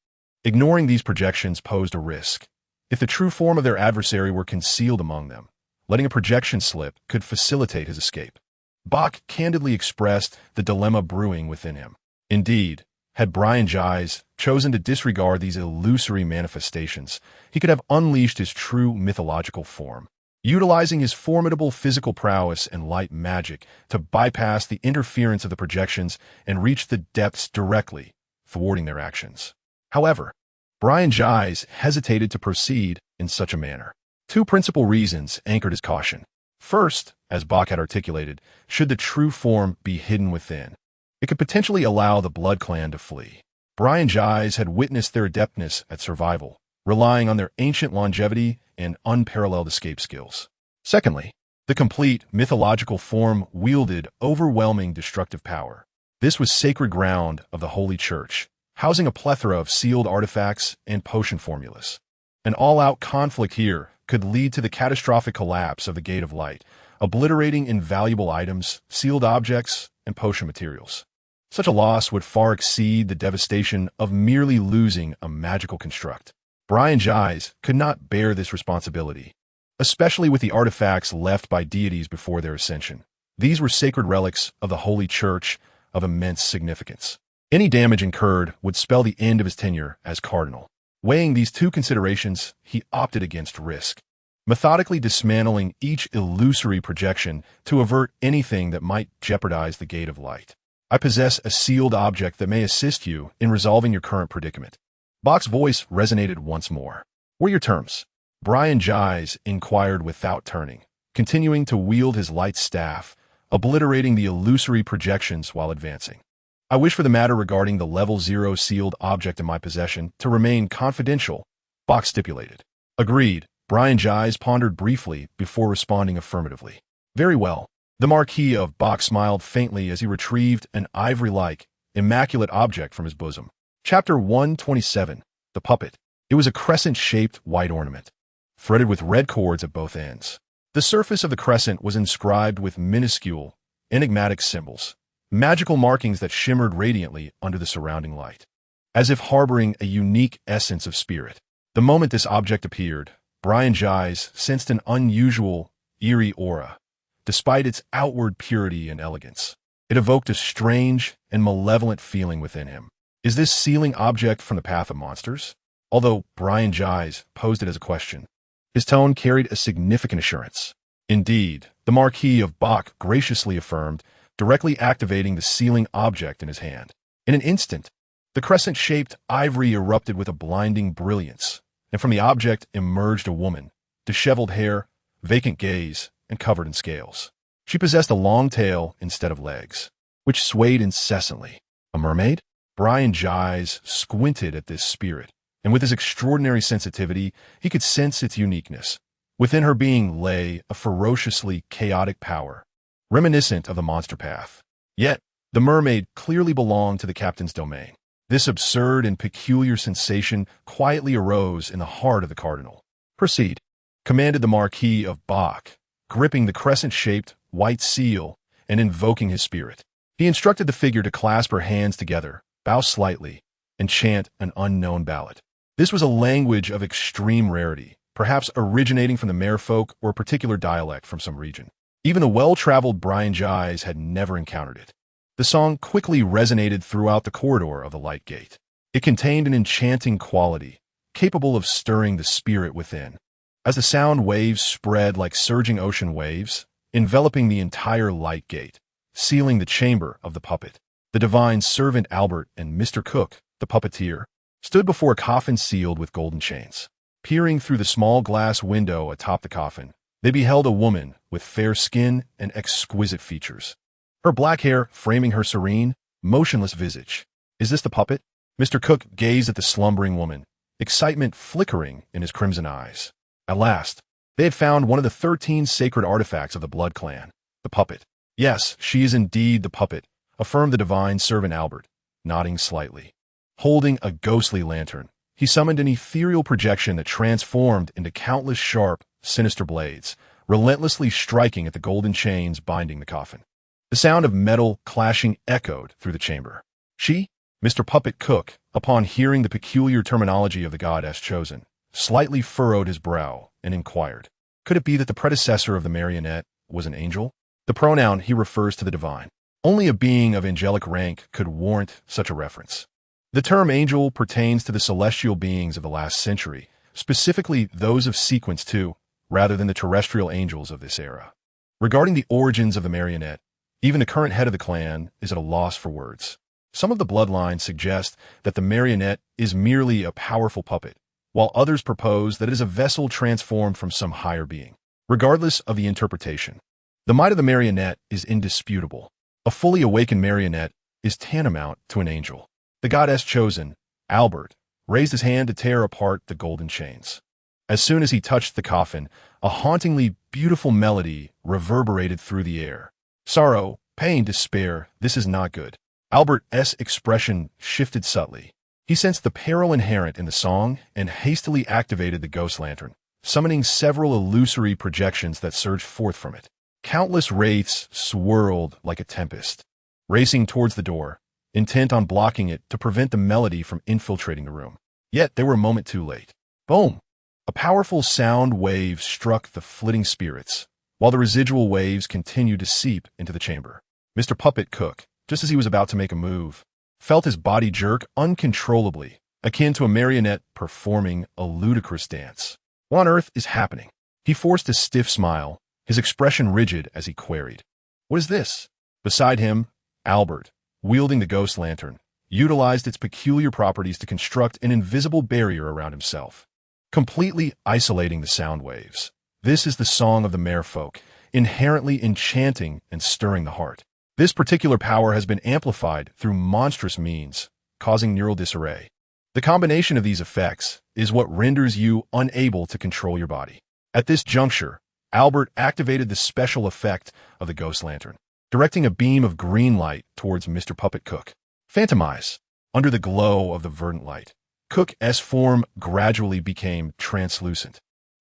ignoring these projections posed a risk. If the true form of their adversary were concealed among them, letting a projection slip could facilitate his escape. Bach candidly expressed the dilemma brewing within him. Indeed, had Brian Jais chosen to disregard these illusory manifestations, he could have unleashed his true mythological form, utilizing his formidable physical prowess and light magic to bypass the interference of the projections and reach the depths directly, thwarting their actions. However, Brian Jais hesitated to proceed in such a manner. Two principal reasons anchored his caution. First, as Bach had articulated, should the true form be hidden within, it could potentially allow the Blood Clan to flee. Brian Jais had witnessed their adeptness at survival, relying on their ancient longevity and unparalleled escape skills. Secondly, the complete mythological form wielded overwhelming destructive power. This was sacred ground of the Holy Church, housing a plethora of sealed artifacts and potion formulas. An all-out conflict here could lead to the catastrophic collapse of the Gate of Light, obliterating invaluable items, sealed objects, and potion materials. Such a loss would far exceed the devastation of merely losing a magical construct. Brian Jais could not bear this responsibility, especially with the artifacts left by deities before their ascension. These were sacred relics of the Holy Church of immense significance. Any damage incurred would spell the end of his tenure as cardinal. Weighing these two considerations, he opted against risk, methodically dismantling each illusory projection to avert anything that might jeopardize the Gate of Light. I possess a sealed object that may assist you in resolving your current predicament. Bach's voice resonated once more. What are your terms? Brian Jais inquired without turning, continuing to wield his light staff, obliterating the illusory projections while advancing. I wish for the matter regarding the level 0 sealed object in my possession to remain confidential, Bach stipulated. Agreed, Brian Gies pondered briefly before responding affirmatively. Very well. The Marquis of Bach smiled faintly as he retrieved an ivory-like, immaculate object from his bosom. Chapter 127, The Puppet. It was a crescent-shaped white ornament, threaded with red cords at both ends. The surface of the crescent was inscribed with minuscule, enigmatic symbols, magical markings that shimmered radiantly under the surrounding light, as if harboring a unique essence of spirit. The moment this object appeared, Brian Gies sensed an unusual, eerie aura. Despite its outward purity and elegance, it evoked a strange and malevolent feeling within him. Is this sealing object from the path of monsters? Although Brian Gies posed it as a question, his tone carried a significant assurance. Indeed, the Marquis of Bach graciously affirmed, directly activating the sealing object in his hand. In an instant, the crescent-shaped ivory erupted with a blinding brilliance, and from the object emerged a woman, disheveled hair, vacant gaze, and covered in scales. She possessed a long tail instead of legs, which swayed incessantly. A mermaid? Brian Gies squinted at this spirit, and with his extraordinary sensitivity, he could sense its uniqueness. Within her being lay a ferociously chaotic power, reminiscent of the monster path. Yet, the mermaid clearly belonged to the captain's domain. This absurd and peculiar sensation quietly arose in the heart of the cardinal. Proceed, commanded the Marquis of Bach, gripping the crescent-shaped white seal and invoking his spirit. He instructed the figure to clasp her hands together, bow slightly, and chant an unknown ballad. This was a language of extreme rarity, perhaps originating from the merfolk or a particular dialect from some region. Even the well-traveled Brian Gies had never encountered it. The song quickly resonated throughout the corridor of the Light Gate. It contained an enchanting quality, capable of stirring the spirit within. As the sound waves spread like surging ocean waves, enveloping the entire Light Gate, sealing the chamber of the puppet, the divine servant Albert and Mr. Cook, the puppeteer, stood before a coffin sealed with golden chains. Peering through the small glass window atop the coffin, they beheld a woman with fair skin and exquisite features, her black hair framing her serene, motionless visage. Is this the puppet? Mr. Cook gazed at the slumbering woman, excitement flickering in his crimson eyes. At last, they had found one of the 13 sacred artifacts of the Blood Clan, the puppet. Yes, she is indeed the puppet, affirmed the divine servant Albert, nodding slightly. Holding a ghostly lantern, he summoned an ethereal projection that transformed into countless sharp, sinister blades, relentlessly striking at the golden chains binding the coffin. The sound of metal clashing echoed through the chamber. She, Mr. Puppet Cook, upon hearing the peculiar terminology of the goddess chosen, slightly furrowed his brow and inquired, could it be that the predecessor of the marionette was an angel? The pronoun he refers to the divine. Only a being of angelic rank could warrant such a reference. The term angel pertains to the celestial beings of the last century, specifically those of sequence 2, rather than the terrestrial angels of this era. Regarding the origins of the marionette, even the current head of the clan is at a loss for words. Some of the bloodlines suggest that the marionette is merely a powerful puppet, while others propose that it is a vessel transformed from some higher being. Regardless of the interpretation, the might of the marionette is indisputable. A fully awakened marionette is tantamount to an angel. The goddess chosen, Albert, raised his hand to tear apart the golden chains. As soon as he touched the coffin, a hauntingly beautiful melody reverberated through the air. Sorrow, pain, despair, this is not good. Albert's expression shifted subtly. He sensed the peril inherent in the song and hastily activated the ghost lantern, summoning several illusory projections that surged forth from it. Countless wraiths swirled like a tempest, racing towards the door, intent on blocking it to prevent the melody from infiltrating the room. Yet they were a moment too late. Boom! A powerful sound wave struck the flitting spirits, while the residual waves continued to seep into the chamber. Mr. Puppet Cook, just as he was about to make a move, felt his body jerk uncontrollably, akin to a marionette performing a ludicrous dance. What on earth is happening? He forced a stiff smile, his expression rigid as he queried. What is this? Beside him, Albert, wielding the ghost lantern, utilized its peculiar properties to construct an invisible barrier around himself, completely isolating the sound waves. This is the song of the merfolk, inherently enchanting and stirring the heart. This particular power has been amplified through monstrous means, causing neural disarray. The combination of these effects is what renders you unable to control your body. At this juncture, Albert activated the special effect of the ghost lantern, directing a beam of green light towards Mr. Puppet Cook. Phantomize. Under the glow of the verdant light, Cook's form gradually became translucent,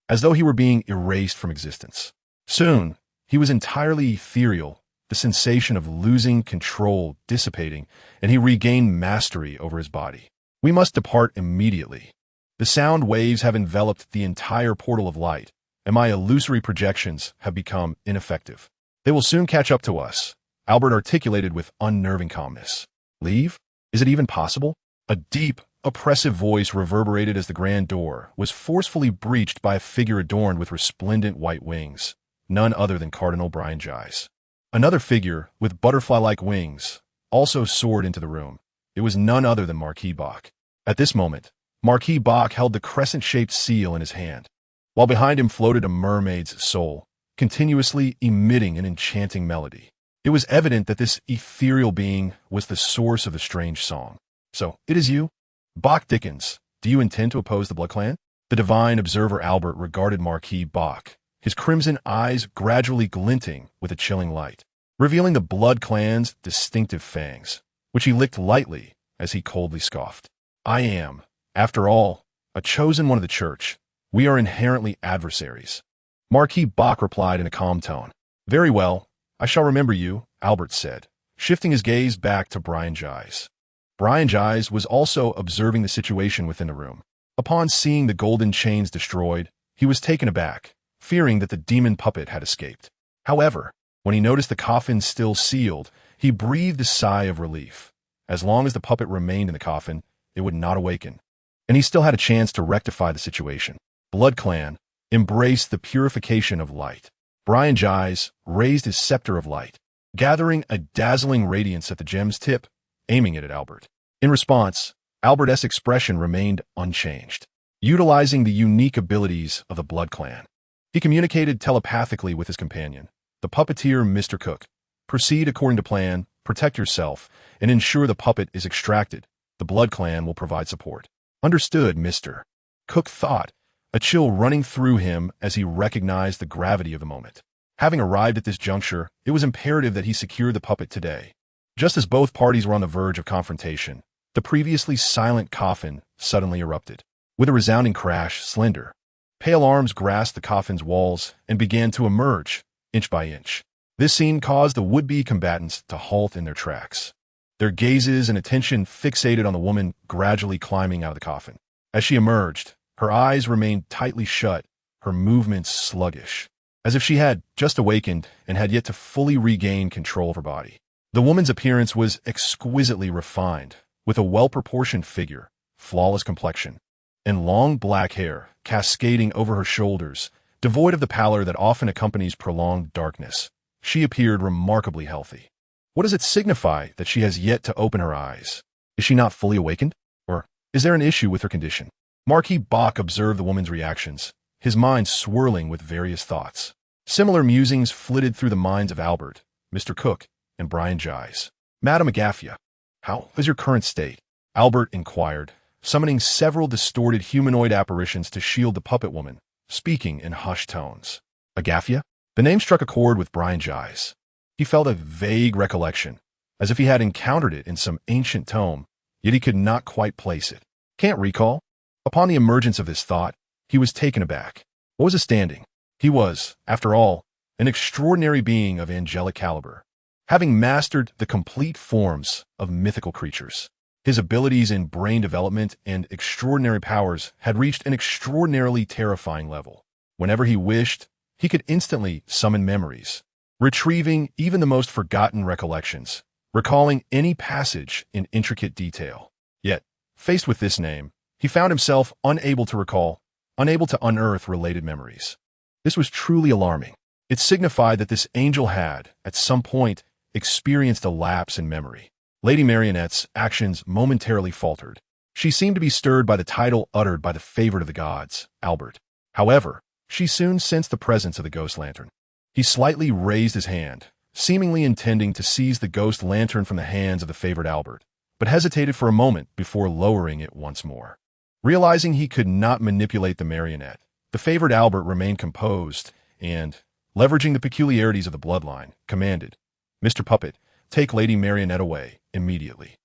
as though he were being erased from existence. Soon, he was entirely ethereal, the sensation of losing control dissipating, and he regained mastery over his body. We must depart immediately. The sound waves have enveloped the entire portal of light, and my illusory projections have become ineffective. They will soon catch up to us, Albert articulated with unnerving calmness. Leave? Is it even possible? A deep, oppressive voice reverberated as the grand door was forcefully breached by a figure adorned with resplendent white wings, none other than Cardinal Brian Gies. Another figure, with butterfly-like wings, also soared into the room. It was none other than Marquis Bach. At this moment, Marquis Bach held the crescent-shaped seal in his hand, while behind him floated a mermaid's soul, continuously emitting an enchanting melody. It was evident that this ethereal being was the source of the strange song. So, it is you? Bach Dickens, do you intend to oppose the Blood Clan? The divine observer Albert regarded Marquis Bach, his crimson eyes gradually glinting with a chilling light, revealing the Blood Clan's distinctive fangs, which he licked lightly as he coldly scoffed. I am, after all, a chosen one of the church. We are inherently adversaries. Marquis Bach replied in a calm tone. Very well, I shall remember you, Albert said, shifting his gaze back to Brian Gies. Brian Gies was also observing the situation within the room. Upon seeing the golden chains destroyed, he was taken aback, fearing that the demon puppet had escaped. However, when he noticed the coffin still sealed, he breathed a sigh of relief. As long as the puppet remained in the coffin, it would not awaken, and he still had a chance to rectify the situation. Blood Clan embraced the purification of light. Brian Gies raised his scepter of light, gathering a dazzling radiance at the gem's tip, aiming it at Albert. In response, Albert's expression remained unchanged. Utilizing the unique abilities of the Blood Clan, he communicated telepathically with his companion, the puppeteer Mr. Cook. Proceed according to plan, protect yourself, and ensure the puppet is extracted. The Blood Clan will provide support. Understood, Mr. Cook thought, a chill running through him as he recognized the gravity of the moment. Having arrived at this juncture, it was imperative that he secure the puppet today. Just as both parties were on the verge of confrontation, the previously silent coffin suddenly erupted. With a resounding crash, slender, pale arms grasped the coffin's walls and began to emerge, inch by inch. This scene caused the would-be combatants to halt in their tracks, their gazes and attention fixated on the woman gradually climbing out of the coffin. As she emerged, her eyes remained tightly shut, her movements sluggish, as if she had just awakened and had yet to fully regain control of her body. The woman's appearance was exquisitely refined, with a well-proportioned figure, flawless complexion, and long black hair cascading over her shoulders, devoid of the pallor that often accompanies prolonged darkness. She appeared remarkably healthy. What does it signify that she has yet to open her eyes? Is she not fully awakened? Or is there an issue with her condition? Marquis Bach observed the woman's reactions, his mind swirling with various thoughts. Similar musings flitted through the minds of Albert, Mr. Cook, and Brian Gies. Madame Agafia, how is your current state? Albert inquired, summoning several distorted humanoid apparitions to shield the puppet woman, speaking in hushed tones. Agafia? The name struck a chord with Brian Gies. He felt a vague recollection, as if he had encountered it in some ancient tome, yet he could not quite place it. Can't recall? Upon the emergence of this thought, he was taken aback. What was his standing? He was, after all, an extraordinary being of angelic caliber, having mastered the complete forms of mythical creatures. His abilities in brain development and extraordinary powers had reached an extraordinarily terrifying level. Whenever he wished, he could instantly summon memories, retrieving even the most forgotten recollections, recalling any passage in intricate detail. Yet, faced with this name, he found himself unable to recall, unable to unearth related memories. This was truly alarming. It signified that this angel had, at some point, experienced a lapse in memory. Lady Marionette's actions momentarily faltered. She seemed to be stirred by the title uttered by the favorite of the gods, Albert. However, She soon sensed the presence of the ghost lantern. He slightly raised his hand, seemingly intending to seize the ghost lantern from the hands of the favored Albert, but hesitated for a moment before lowering it once more. Realizing he could not manipulate the marionette, the favored Albert remained composed and, leveraging the peculiarities of the bloodline, commanded, "Mr. Puppet, take Lady Marionette away immediately."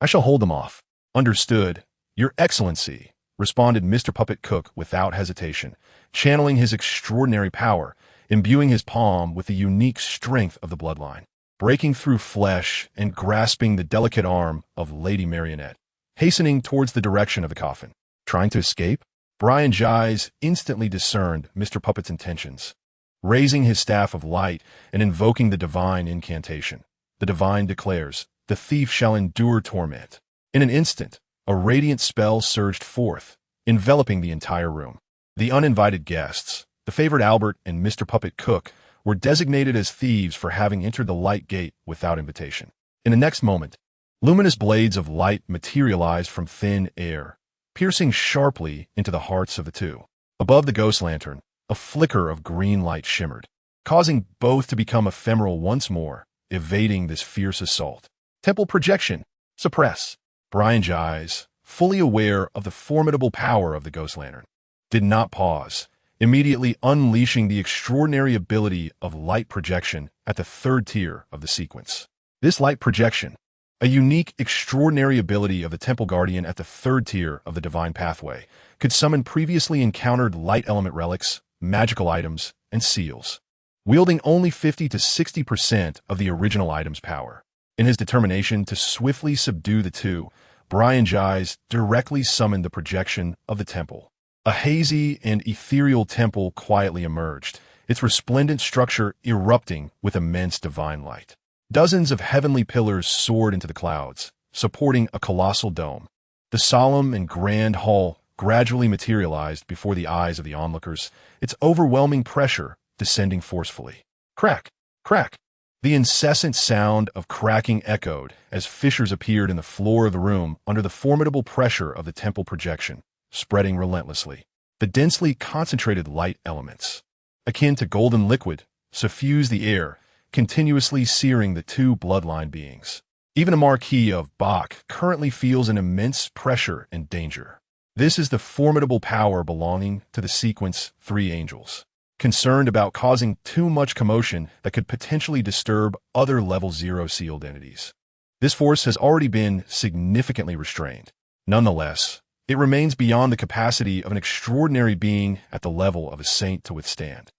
"I shall hold them off." "Understood, Your Excellency," responded Mr. Puppet Cook without hesitation, channeling his extraordinary power, imbuing his palm with the unique strength of the bloodline, breaking through flesh and grasping the delicate arm of Lady Marionette, hastening towards the direction of the coffin. Trying to escape? Brian Gies instantly discerned Mr. Puppet's intentions. Raising his staff of light and invoking the divine incantation, the divine declares, "The thief shall endure torment." In an instant, a radiant spell surged forth, enveloping the entire room. The uninvited guests, the favored Albert and Mr. Puppet Cook, were designated as thieves for having entered the light gate without invitation. In the next moment, luminous blades of light materialized from thin air, piercing sharply into the hearts of the two. Above the ghost lantern, a flicker of green light shimmered, causing both to become ephemeral once more, evading this fierce assault. Temple projection. Suppress. Brian Gies, fully aware of the formidable power of the ghost lantern, did not pause, immediately unleashing the extraordinary ability of light projection at the third tier of the sequence. This light projection, a unique, extraordinary ability of the Temple Guardian at the third tier of the Divine Pathway, could summon previously encountered light element relics, magical items, and seals, wielding only 50 to 60% of the original item's power. In his determination to swiftly subdue the two, Brian Gies directly summoned the projection of the temple. A hazy and ethereal temple quietly emerged, its resplendent structure erupting with immense divine light. Dozens of heavenly pillars soared into the clouds, supporting a colossal dome. The solemn and grand hall gradually materialized before the eyes of the onlookers, its overwhelming pressure descending forcefully. Crack! Crack! The incessant sound of cracking echoed as fissures appeared in the floor of the room under the formidable pressure of the temple projection, spreading relentlessly. The densely concentrated light elements, akin to golden liquid, suffused the air, continuously searing the two bloodline beings. Even a Marquis of Bach currently feels an immense pressure and danger. This is the formidable power belonging to the sequence Three Angels, concerned about causing too much commotion that could potentially disturb other Level 0 sealed entities. This force has already been significantly restrained. Nonetheless, it remains beyond the capacity of an extraordinary being at the level of a saint to withstand.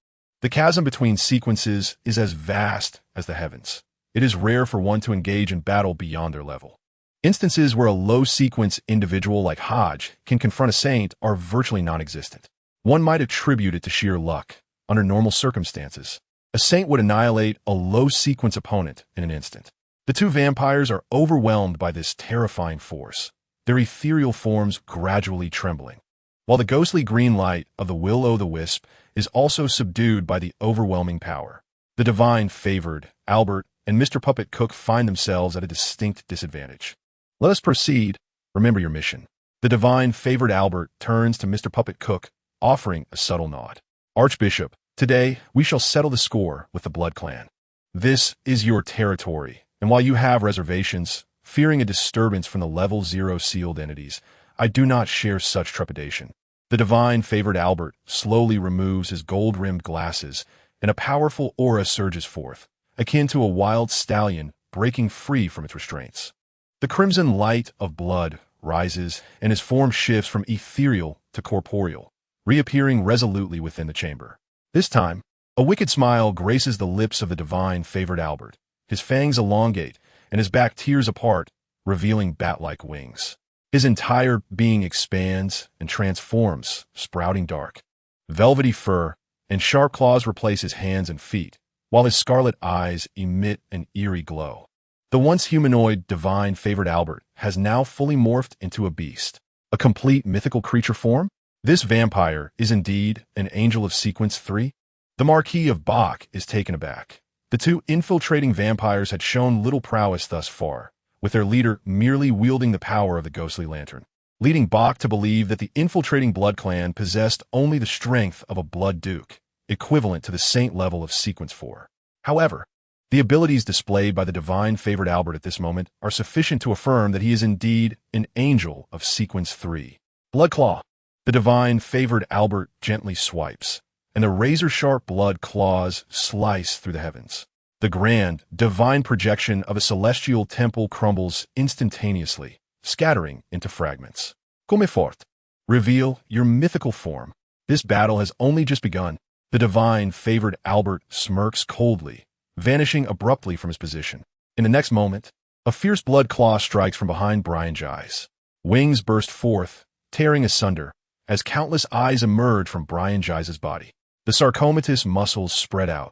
The chasm between sequences is as vast as the heavens. It is rare for one to engage in battle beyond their level. Instances where a low-sequence individual like Hodge can confront a saint are virtually non-existent. One might attribute it to sheer luck. Under normal circumstances, a saint would annihilate a low-sequence opponent in an instant. The two vampires are overwhelmed by this terrifying force, their ethereal forms gradually trembling, while the ghostly green light of the will-o'-the-wisp is also subdued by the overwhelming power. The divine favored, Albert, and Mr. Puppet Cook find themselves at a distinct disadvantage. Let us proceed. Remember your mission. The divine favored Albert turns to Mr. Puppet Cook, offering a subtle nod. Archbishop, today we shall settle the score with the Blood Clan. This is your territory, and while you have reservations, fearing a disturbance from the Level 0 sealed entities, I do not share such trepidation. The divine favored Albert slowly removes his gold-rimmed glasses, and a powerful aura surges forth, akin to a wild stallion breaking free from its restraints. The crimson light of blood rises, and his form shifts from ethereal to corporeal, reappearing resolutely within the chamber. This time, a wicked smile graces the lips of the divine favored Albert. His fangs elongate, and his back tears apart, revealing bat-like wings. His entire being expands and transforms, sprouting dark. Velvety fur and sharp claws replace his hands and feet, while his scarlet eyes emit an eerie glow. The once humanoid divine favored Albert has now fully morphed into a beast, a complete mythical creature form. This vampire is indeed an angel of Sequence 3. The Marquis of Bach is taken aback. The two infiltrating vampires had shown little prowess thus far, with their leader merely wielding the power of the ghostly lantern. leading Bach to believe that the infiltrating blood clan possessed only the strength of a blood duke, equivalent to the saint level of sequence 4. However, the abilities displayed by the divine favored Albert at this moment are sufficient to affirm that he is indeed an angel of sequence 3. Blood claw. The divine favored Albert gently swipes, and the razor-sharp blood claws slice through the heavens. The grand, divine projection of a celestial temple crumbles instantaneously, scattering into fragments. Come forth. Reveal your mythical form. This battle has only just begun. The divine favored Albert smirks coldly, vanishing abruptly from his position. In the next moment, a fierce blood claw strikes from behind Brian's eyes. Wings burst forth, tearing asunder, as countless eyes emerge from Brian Gise's body. The sarcomatous muscles spread out,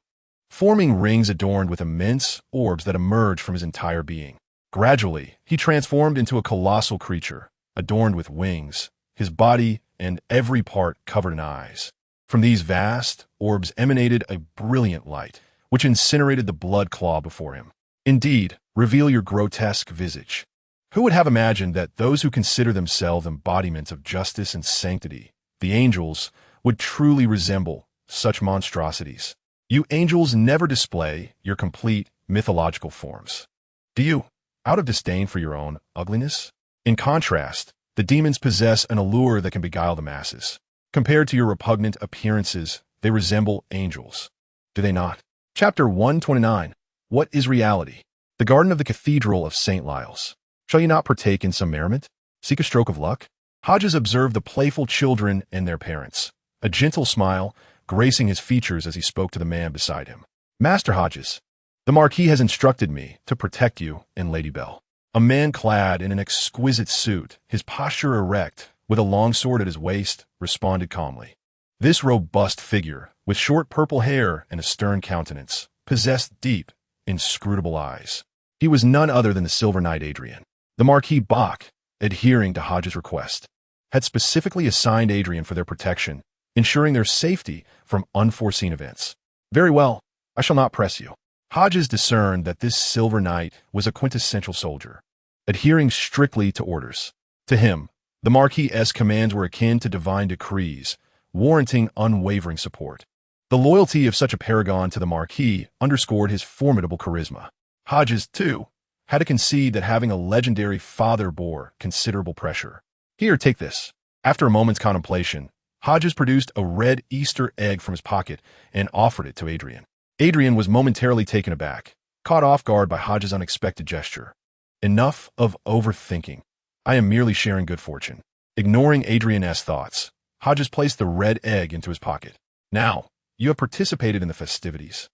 forming rings adorned with immense orbs that emerge from his entire being. Gradually, he transformed into a colossal creature, adorned with wings, his body and every part covered in eyes. From these vast orbs emanated a brilliant light, which incinerated the blood claw before him. Indeed, reveal your grotesque visage. Who would have imagined that those who consider themselves embodiments of justice and sanctity, the angels, would truly resemble such monstrosities? You angels never display your complete mythological forms. Do you, out of disdain for your own ugliness? In contrast, the demons possess an allure that can beguile the masses. Compared to your repugnant appearances, they resemble angels. Do they not? Chapter 129. What is reality? The garden of the Cathedral of St. Lyle's. Shall you not partake in some merriment? Seek a stroke of luck? Hodges observed the playful children and their parents, a gentle smile gracing his features as he spoke to the man beside him. Master Hodges, the Marquis has instructed me to protect you and Lady Belle. A man clad in an exquisite suit, his posture erect, with a long sword at his waist, responded calmly. This robust figure, with short purple hair and a stern countenance, possessed deep, inscrutable eyes. He was none other than the Silver Knight Adrian. The Marquis Bach, adhering to Hodges' request, had specifically assigned Adrian for their protection, ensuring their safety from unforeseen events. Very well, I shall not press you. Hodges discerned that this Silver Knight was a quintessential soldier, adhering strictly to orders. To him, the Marquis's commands were akin to divine decrees, warranting unwavering support. The loyalty of such a paragon to the Marquis underscored his formidable charisma. Hodges, too, had to concede that having a legendary father bore considerable pressure. Here, take this. After a moment's contemplation, Hodges produced a red Easter egg from his pocket and offered it to Adrian. Adrian was momentarily taken aback, caught off guard by Hodges' unexpected gesture. Enough of overthinking. I am merely sharing good fortune. Ignoring Adrian's thoughts, Hodges placed the red egg into his pocket. Now, you have participated in the festivities.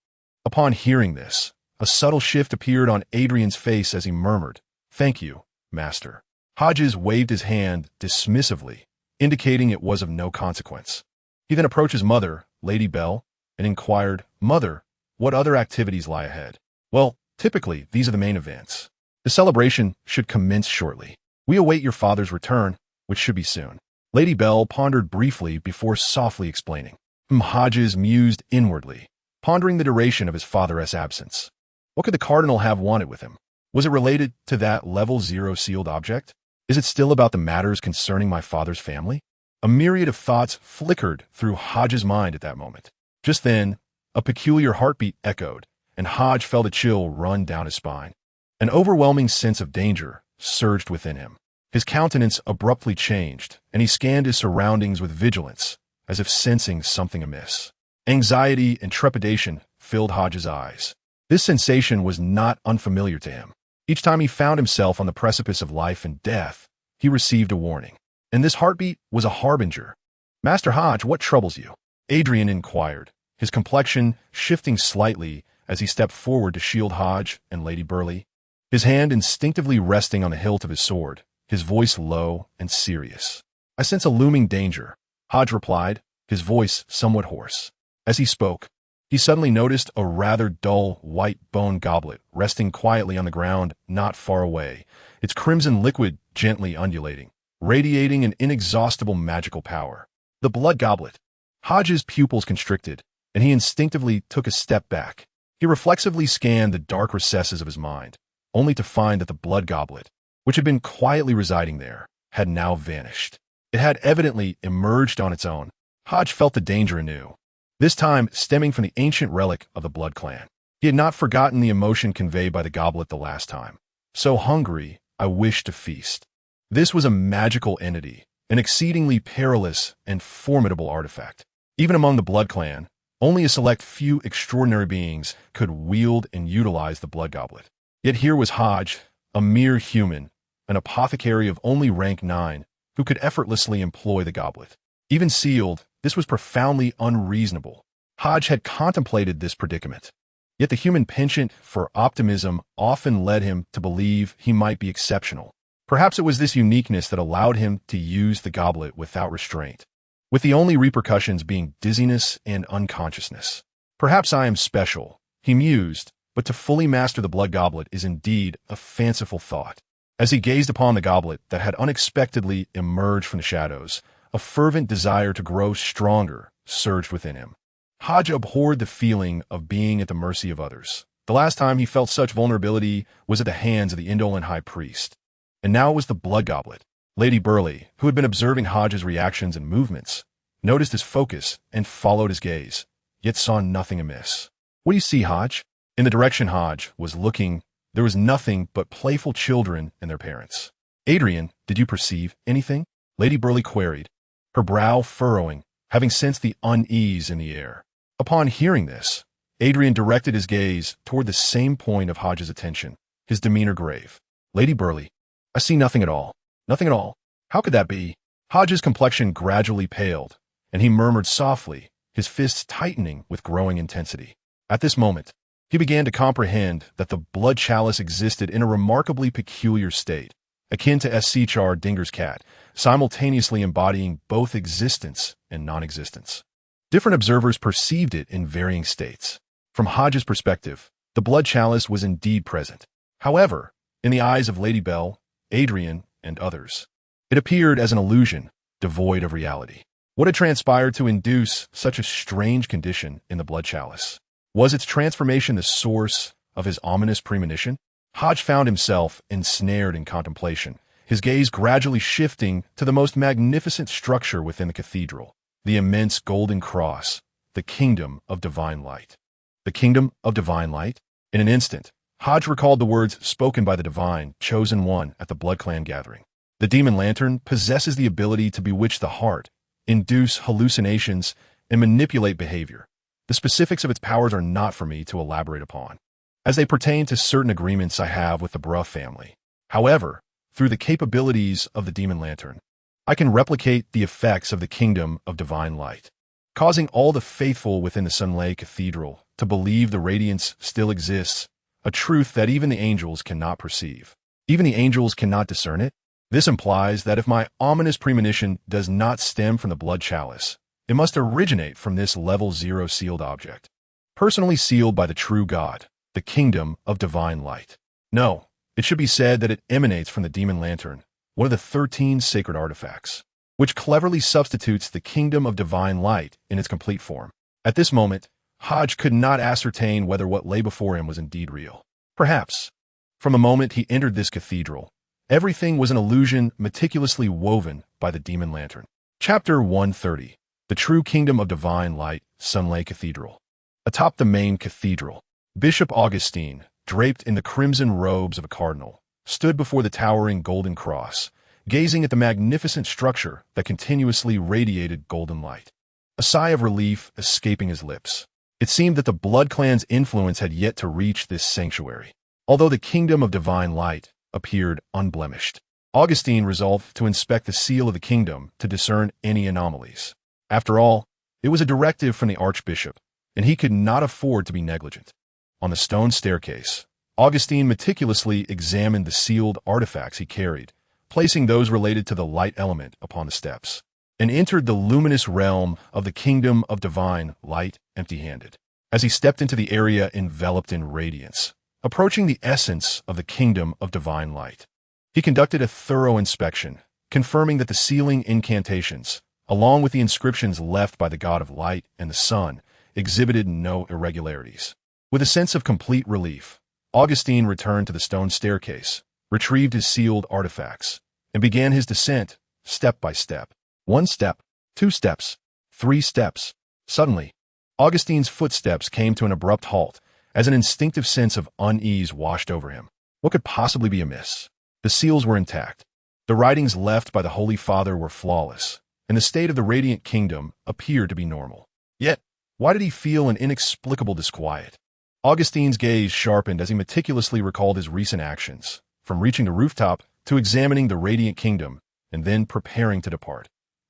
Upon hearing this, a subtle shift appeared on Adrian's face as he murmured, "Thank you, master." Hodges waved his hand dismissively, indicating it was of no consequence. He then approached his mother, Lady Belle, and inquired, "Mother, what other activities lie ahead?" "Well, typically, these are the main events. The celebration should commence shortly. We await your father's return, which should be soon." Lady Belle pondered briefly before softly explaining. Hodges mused inwardly, pondering the duration of his father's absence. What could the cardinal have wanted with him? Was it related to that level 0 sealed object? Is it still about the matters concerning my father's family? A myriad of thoughts flickered through Hodges' mind at that moment. Just then, a peculiar heartbeat echoed, and Hodge felt a chill run down his spine. An overwhelming sense of danger surged within him. His countenance abruptly changed, and he scanned his surroundings with vigilance, as if sensing something amiss. Anxiety and trepidation filled Hodges' eyes. This sensation was not unfamiliar to him. Each time he found himself on the precipice of life and death, he received a warning. And this heartbeat was a harbinger. "Master Hodge, what troubles you?" Adrian inquired, his complexion shifting slightly as he stepped forward to shield Hodge and Lady Burleigh, his hand instinctively resting on the hilt of his sword, his voice low and serious. "I sense a looming danger," Hodge replied, his voice somewhat hoarse. As he spoke, he suddenly noticed a rather dull white bone goblet resting quietly on the ground not far away, its crimson liquid gently undulating, radiating an inexhaustible magical power. The blood goblet. Hodges' pupils constricted, and he instinctively took a step back. He reflexively scanned the dark recesses of his mind, only to find that the blood goblet, which had been quietly residing there, had now vanished. It had evidently emerged on its own. Hodge felt the danger anew, this time stemming from the ancient relic of the Blood Clan. He had not forgotten the emotion conveyed by the goblet the last time. So hungry, I wish to feast. This was a magical entity, an exceedingly perilous and formidable artifact. Even among the Blood Clan, only a select few extraordinary beings could wield and utilize the Blood Goblet. Yet here was Hodge, a mere human, an apothecary of only rank 9, who could effortlessly employ the goblet. Even sealed, this was profoundly unreasonable. Hodge had contemplated this predicament. Yet the human penchant for optimism often led him to believe he might be exceptional. Perhaps it was this uniqueness that allowed him to use the goblet without restraint, with the only repercussions being dizziness and unconsciousness. Perhaps I am special, he mused, but to fully master the Blood Goblet is indeed a fanciful thought. As he gazed upon the goblet that had unexpectedly emerged from the shadows, a fervent desire to grow stronger surged within him. Hodge abhorred the feeling of being at the mercy of others. The last time he felt such vulnerability was at the hands of the indolent high priest. And now it was the Blood Goblet. Lady Burleigh, who had been observing Hodge's reactions and movements, noticed his focus and followed his gaze, yet saw nothing amiss. "What do you see, Hodge?" In the direction Hodge was looking, there was nothing but playful children and their parents. "Adrian, did you perceive anything?" Lady Burleigh queried, her brow furrowing, having sensed the unease in the air. Upon hearing this, Adrian directed his gaze toward the same point of Hodge's attention, his demeanor grave. "Lady Burleigh, I see nothing at all. Nothing at all. How could that be?" Hodge's complexion gradually paled, and he murmured softly, his fists tightening with growing intensity. At this moment, he began to comprehend that the blood chalice existed in a remarkably peculiar state, akin to Schr Dinger's cat, simultaneously embodying both existence and non-existence. Different observers perceived it in varying states. From Hodge's perspective, the blood chalice was indeed present. However, in the eyes of Lady Bell, Adrian, and others, it appeared as an illusion, devoid of reality. What had transpired to induce such a strange condition in the blood chalice? Was its transformation the source of his ominous premonition? Hodge found himself ensnared in contemplation, his gaze gradually shifting to the most magnificent structure within the cathedral, the immense golden cross, the kingdom of divine light. The kingdom of divine light? In an instant, Hodge recalled the words spoken by the divine, chosen one at the Blood Clan gathering. The demon lantern possesses the ability to bewitch the heart, induce hallucinations, and manipulate behavior. The specifics of its powers are not for me to elaborate upon, as they pertain to certain agreements I have with the Bruff family. However, through the capabilities of the demon lantern, I can replicate the effects of the kingdom of divine light, causing all the faithful within the Sunlay Cathedral to believe the radiance still exists, a truth that even the angels cannot perceive. Even the angels cannot discern it. This implies that if my ominous premonition does not stem from the blood chalice, it must originate from this level 0 sealed object, personally sealed by the true God, the kingdom of divine light. No, it should be said that it emanates from the demon lantern, one of the 13 sacred artifacts, which cleverly substitutes the kingdom of divine light in its complete form. At this moment, Hodge could not ascertain whether what lay before him was indeed real. Perhaps, from the moment he entered this cathedral, everything was an illusion meticulously woven by the demon lantern. Chapter 130. The True Kingdom of Divine Light, Sunlay Cathedral. Atop the main cathedral, Bishop Augustine, draped in the crimson robes of a cardinal, stood before the towering golden cross, gazing at the magnificent structure that continuously radiated golden light. A sigh of relief escaping his lips. It seemed that the Blood Clan's influence had yet to reach this sanctuary, although the kingdom of divine light appeared unblemished. Augustine resolved to inspect the seal of the kingdom to discern any anomalies. After all, it was a directive from the archbishop, and he could not afford to be negligent. On the stone staircase, Augustine meticulously examined the sealed artifacts he carried, placing those related to the light element upon the steps, and entered the luminous realm of the kingdom of divine light empty-handed. As he stepped into the area enveloped in radiance, approaching the essence of the kingdom of divine light, he conducted a thorough inspection, confirming that the sealing incantations, along with the inscriptions left by the god of light and the sun, exhibited no irregularities. With a sense of complete relief, Augustine returned to the stone staircase, retrieved his sealed artifacts, and began his descent, step by step. 1 step, 2 steps, 3 steps. Suddenly, Augustine's footsteps came to an abrupt halt, as an instinctive sense of unease washed over him. What could possibly be amiss? The seals were intact. The writings left by the Holy Father were flawless, and the state of the radiant kingdom appeared to be normal. Yet, why did he feel an inexplicable disquiet? Augustine's gaze sharpened as he meticulously recalled his recent actions, from reaching the rooftop to examining the radiant kingdom, and then preparing to depart.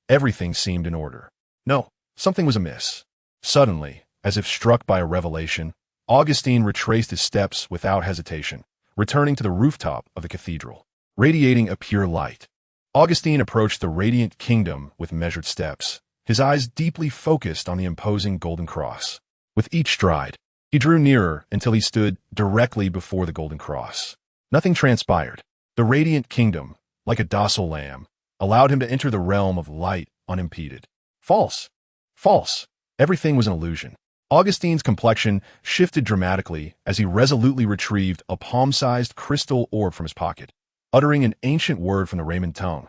Everything seemed in order. No, something was amiss. Suddenly, as if struck by a revelation, Augustine retraced his steps without hesitation, returning to the rooftop of the cathedral, radiating a pure light. Augustine approached the radiant kingdom with measured steps, his eyes deeply focused on the imposing golden cross. With each stride, he drew nearer until he stood directly before the golden cross. Nothing transpired. The radiant kingdom, like a docile lamb, allowed him to enter the realm of light unimpeded. False! False! Everything was an illusion. Augustine's complexion shifted dramatically as he resolutely retrieved a palm-sized crystal orb from his pocket, uttering an ancient word from the Raymond tongue.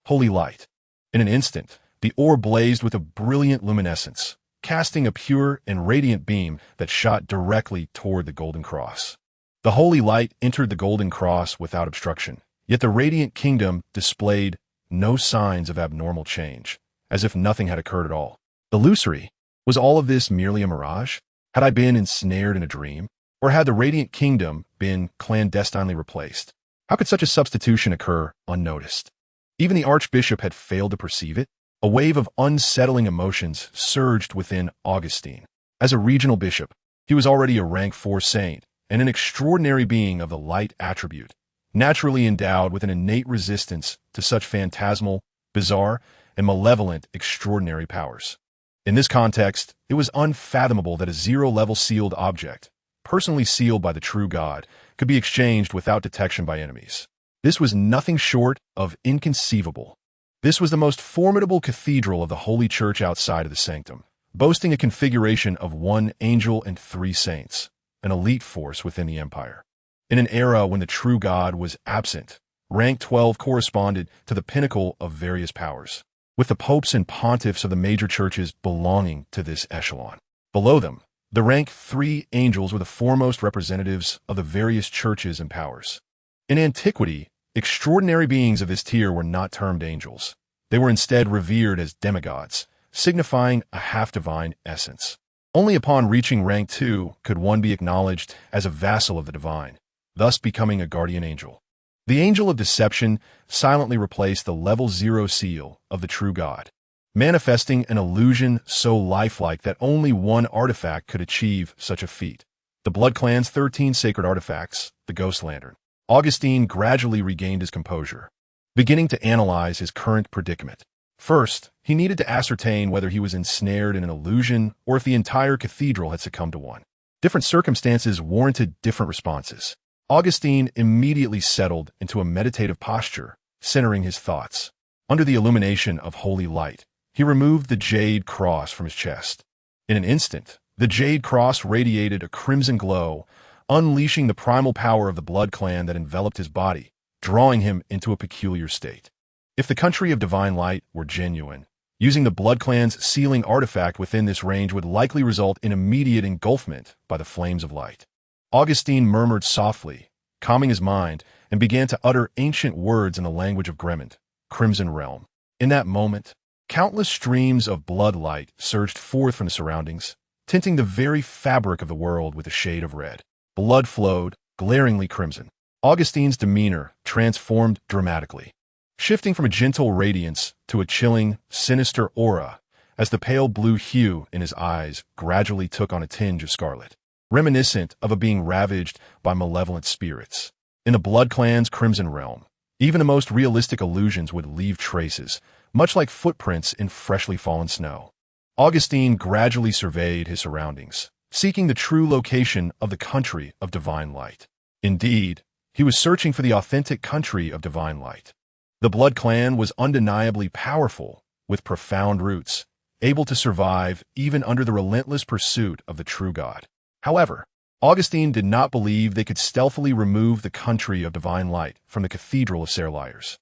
Holy light. In an instant, the orb blazed with a brilliant luminescence, casting a pure and radiant beam that shot directly toward the golden cross. The holy light entered the golden cross without obstruction, yet the radiant kingdom displayed no signs of abnormal change, as if nothing had occurred at all. Illusory. Was all of this merely a mirage? Had I been ensnared in a dream? Or had the radiant kingdom been clandestinely replaced? How could such a substitution occur unnoticed? Even the archbishop had failed to perceive it. A wave of unsettling emotions surged within Augustine. As a regional bishop, he was already a rank 4 saint and an extraordinary being of the light attribute, naturally endowed with an innate resistance to such phantasmal, bizarre, and malevolent extraordinary powers. In this context, it was unfathomable that a zero-level sealed object, personally sealed by the true God, could be exchanged without detection by enemies. This was nothing short of inconceivable. This was the most formidable cathedral of the Holy Church outside of the sanctum, boasting a configuration of 1 angel and 3 saints, an elite force within the empire. In an era when the true God was absent, rank 12 corresponded to the pinnacle of various powers, with the popes and pontiffs of the major churches belonging to this echelon. Below them, the rank 3 angels were the foremost representatives of the various churches and powers. In antiquity, extraordinary beings of this tier were not termed angels. They were instead revered as demigods, signifying a half-divine essence. Only upon reaching rank 2 could one be acknowledged as a vassal of the divine, thus becoming a guardian angel. The angel of deception silently replaced the level 0 seal of the true God, manifesting an illusion so lifelike that only one artifact could achieve such a feat. The Blood Clan's 13 sacred artifacts, the Ghost Lantern. Augustine gradually regained his composure, beginning to analyze his current predicament. First, he needed to ascertain whether he was ensnared in an illusion or if the entire cathedral had succumbed to one. Different circumstances warranted different responses. Augustine immediately settled into a meditative posture, centering his thoughts. Under the illumination of holy light, he removed the jade cross from his chest. In an instant, the jade cross radiated a crimson glow, unleashing the primal power of the blood clan that enveloped his body, drawing him into a peculiar state. If the country of divine light were genuine, using the blood clan's sealing artifact within this range would likely result in immediate engulfment by the flames of light. Augustine murmured softly, calming his mind, and began to utter ancient words in the language of Gremont, Crimson Realm. In that moment, countless streams of blood light surged forth from the surroundings, tinting the very fabric of the world with a shade of red. Blood flowed, glaringly crimson. Augustine's demeanor transformed dramatically, shifting from a gentle radiance to a chilling, sinister aura as the pale blue hue in his eyes gradually took on a tinge of scarlet, reminiscent of a being ravaged by malevolent spirits. In the Blood Clan's Crimson Realm, even the most realistic illusions would leave traces, much like footprints in freshly fallen snow. Augustine gradually surveyed his surroundings, seeking the true location of the country of divine light. Indeed, he was searching for the authentic country of divine light. The Blood Clan was undeniably powerful, with profound roots, able to survive even under the relentless pursuit of the true God. However, Augustine did not believe they could stealthily remove the country of divine light from the Cathedral of Serliers.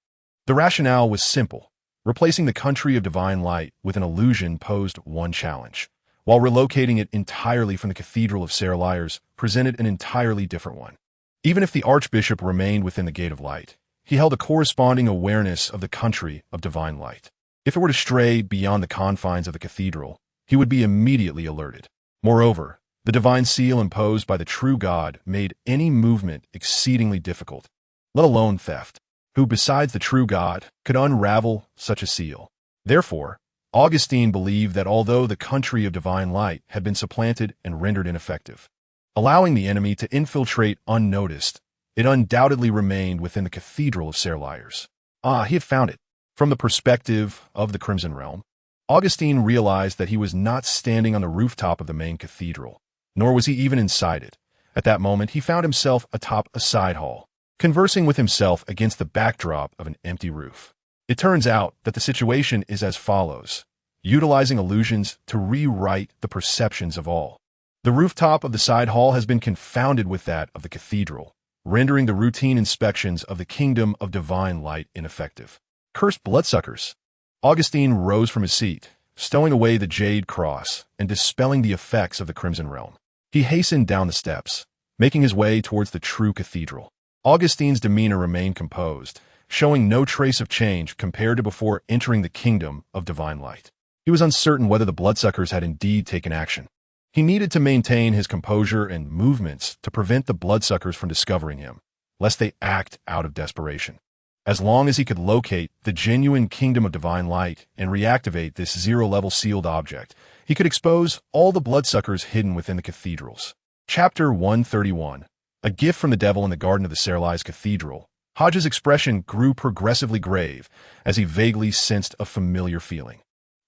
The rationale was simple. Replacing the country of divine light with an illusion posed one challenge, while relocating it entirely from the Cathedral of Serliers presented an entirely different one. Even if the Archbishop remained within the Gate of Light, he held a corresponding awareness of the country of divine light. If it were to stray beyond the confines of the cathedral, he would be immediately alerted. Moreover, the divine seal imposed by the true God made any movement exceedingly difficult, let alone theft. Who besides the true God could unravel such a seal? Therefore, Augustine believed that although the country of divine light had been supplanted and rendered ineffective, allowing the enemy to infiltrate unnoticed, it undoubtedly remained within the Cathedral of Serliers. He had found it. From the perspective of the Crimson Realm, Augustine realized that he was not standing on the rooftop of the main cathedral, nor was he even inside it. At that moment, he found himself atop a side hall, conversing with himself against the backdrop of an empty roof. It turns out that the situation is as follows, utilizing illusions to rewrite the perceptions of all. The rooftop of the side hall has been confounded with that of the cathedral, rendering the routine inspections of the kingdom of divine light ineffective. Cursed bloodsuckers! Augustine rose from his seat, stowing away the jade cross and dispelling the effects of the Crimson Realm. He hastened down the steps, making his way towards the true cathedral. Augustine's demeanor remained composed, showing no trace of change compared to before entering the kingdom of divine light. He was uncertain whether the bloodsuckers had indeed taken action. He needed to maintain his composure and movements to prevent the bloodsuckers from discovering him, lest they act out of desperation. As long as he could locate the genuine kingdom of divine light and reactivate this zero-level sealed object, he could expose all the bloodsuckers hidden within the cathedrals. Chapter 131. A gift from the devil in the garden of the Serliers Cathedral. Hodges' expression grew progressively grave as he vaguely sensed a familiar feeling.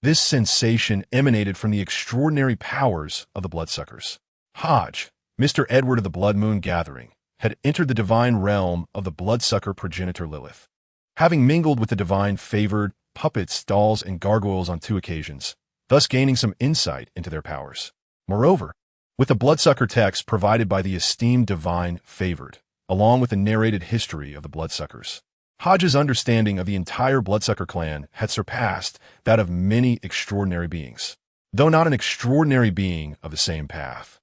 This sensation emanated from the extraordinary powers of the bloodsuckers. Hodge, Mr. Edward of the Blood Moon Gathering, had entered the divine realm of the bloodsucker progenitor Lilith. Having mingled with the divine favored puppets, dolls, and gargoyles on 2 occasions, thus gaining some insight into their powers. Moreover, with the bloodsucker text provided by the esteemed divine favored, along with the narrated history of the bloodsuckers, Hodges' understanding of the entire bloodsucker clan had surpassed that of many extraordinary beings. Though not an extraordinary being of the same path,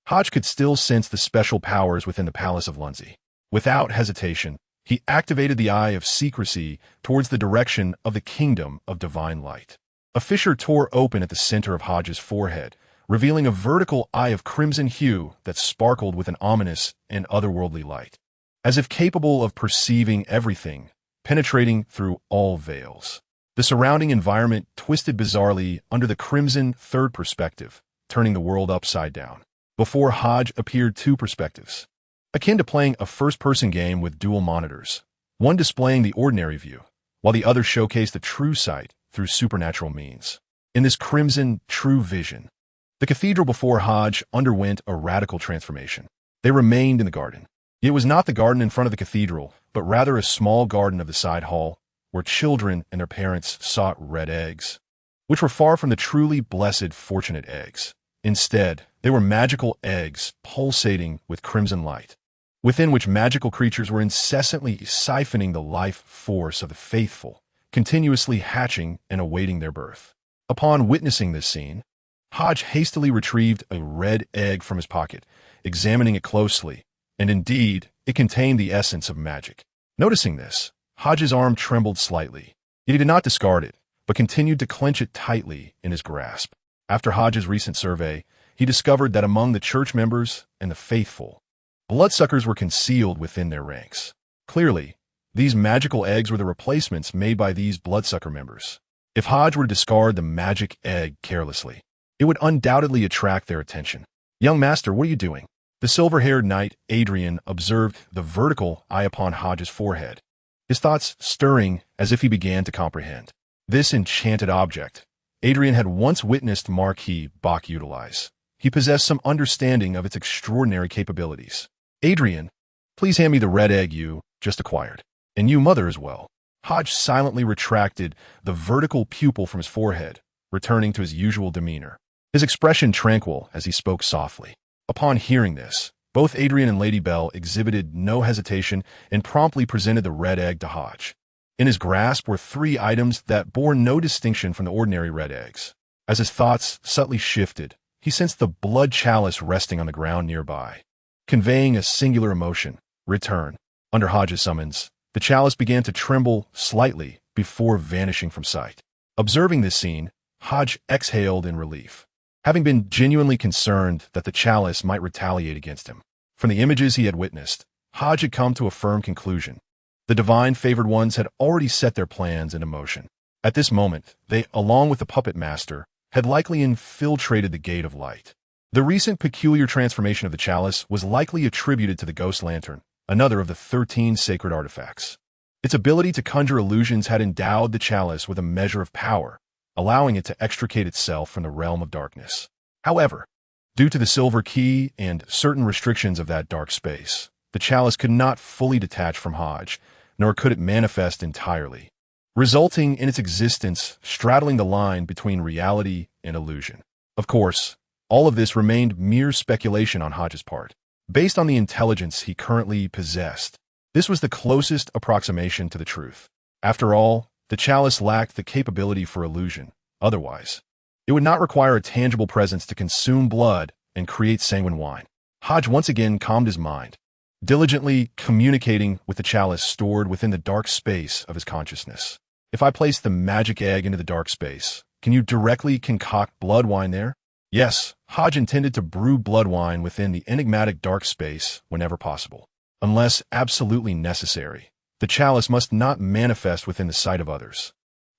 Hodge could still sense the special powers within the Palace of Lunzi. Without hesitation, he activated the Eye of Secrecy towards the direction of the kingdom of divine light. A fissure tore open at the center of Hodges' forehead, revealing a vertical eye of crimson hue that sparkled with an ominous and otherworldly light, as if capable of perceiving everything, penetrating through all veils. The surrounding environment twisted bizarrely under the crimson third perspective, turning the world upside down. Before Hodge appeared 2 perspectives, akin to playing a first-person game with dual monitors, one displaying the ordinary view, while the other showcased the true sight through supernatural means. In this crimson true vision, the cathedral before Hodge underwent a radical transformation. They remained in the garden. It was not the garden in front of the cathedral, but rather a small garden of the side hall, where children and their parents sought red eggs, which were far from the truly blessed, fortunate eggs. Instead, they were magical eggs pulsating with crimson light, within which magical creatures were incessantly siphoning the life force of the faithful, continuously hatching and awaiting their birth. Upon witnessing this scene, Hodge hastily retrieved a red egg from his pocket, examining it closely, and indeed, it contained the essence of magic. Noticing this, Hodge's arm trembled slightly. Yet he did not discard it, but continued to clench it tightly in his grasp. After Hodge's recent survey, he discovered that among the church members and the faithful, bloodsuckers were concealed within their ranks. Clearly, these magical eggs were the replacements made by these bloodsucker members. If Hodge were to discard the magic egg carelessly, it would undoubtedly attract their attention. "Young master, what are you doing?" The silver-haired knight, Adrian, observed the vertical eye upon Hodge's forehead, his thoughts stirring as if he began to comprehend. This enchanted object, Adrian had once witnessed Marquis Bach utilize. He possessed some understanding of its extraordinary capabilities. "Adrian, please hand me the red egg you just acquired. And you, mother, as well." Hodge silently retracted the vertical pupil from his forehead, returning to his usual demeanor, his expression tranquil as he spoke softly. Upon hearing this, both Adrian and Lady Belle exhibited no hesitation and promptly presented the red egg to Hodge. In his grasp were 3 items that bore no distinction from the ordinary red eggs. As his thoughts subtly shifted, he sensed the blood chalice resting on the ground nearby, conveying a singular emotion: return. Under Hodges' summons, the chalice began to tremble slightly before vanishing from sight. Observing this scene, Hodge exhaled in relief, having been genuinely concerned that the chalice might retaliate against him. From the images he had witnessed, Hodge had come to a firm conclusion. The divine favored ones had already set their plans into motion. At this moment, they, along with the puppet master, had likely infiltrated the Gate of Light. The recent peculiar transformation of the chalice was likely attributed to the ghost lantern, another of the 13 sacred artifacts. Its ability to conjure illusions had endowed the chalice with a measure of power, allowing it to extricate itself from the realm of darkness. However, due to the silver key and certain restrictions of that dark space, the chalice could not fully detach from Hodge, nor could it manifest entirely, resulting in its existence straddling the line between reality and illusion. Of course, all of this remained mere speculation on Hodge's part. Based on the intelligence he currently possessed, this was the closest approximation to the truth. After all, the chalice lacked the capability for illusion. Otherwise, it would not require a tangible presence to consume blood and create sanguine wine. Hodge once again calmed his mind, diligently communicating with the chalice stored within the dark space of his consciousness. If I place the magic egg into the dark space, can you directly concoct blood wine there? Yes, Hodge intended to brew blood wine within the enigmatic dark space whenever possible. Unless absolutely necessary, the chalice must not manifest within the sight of others.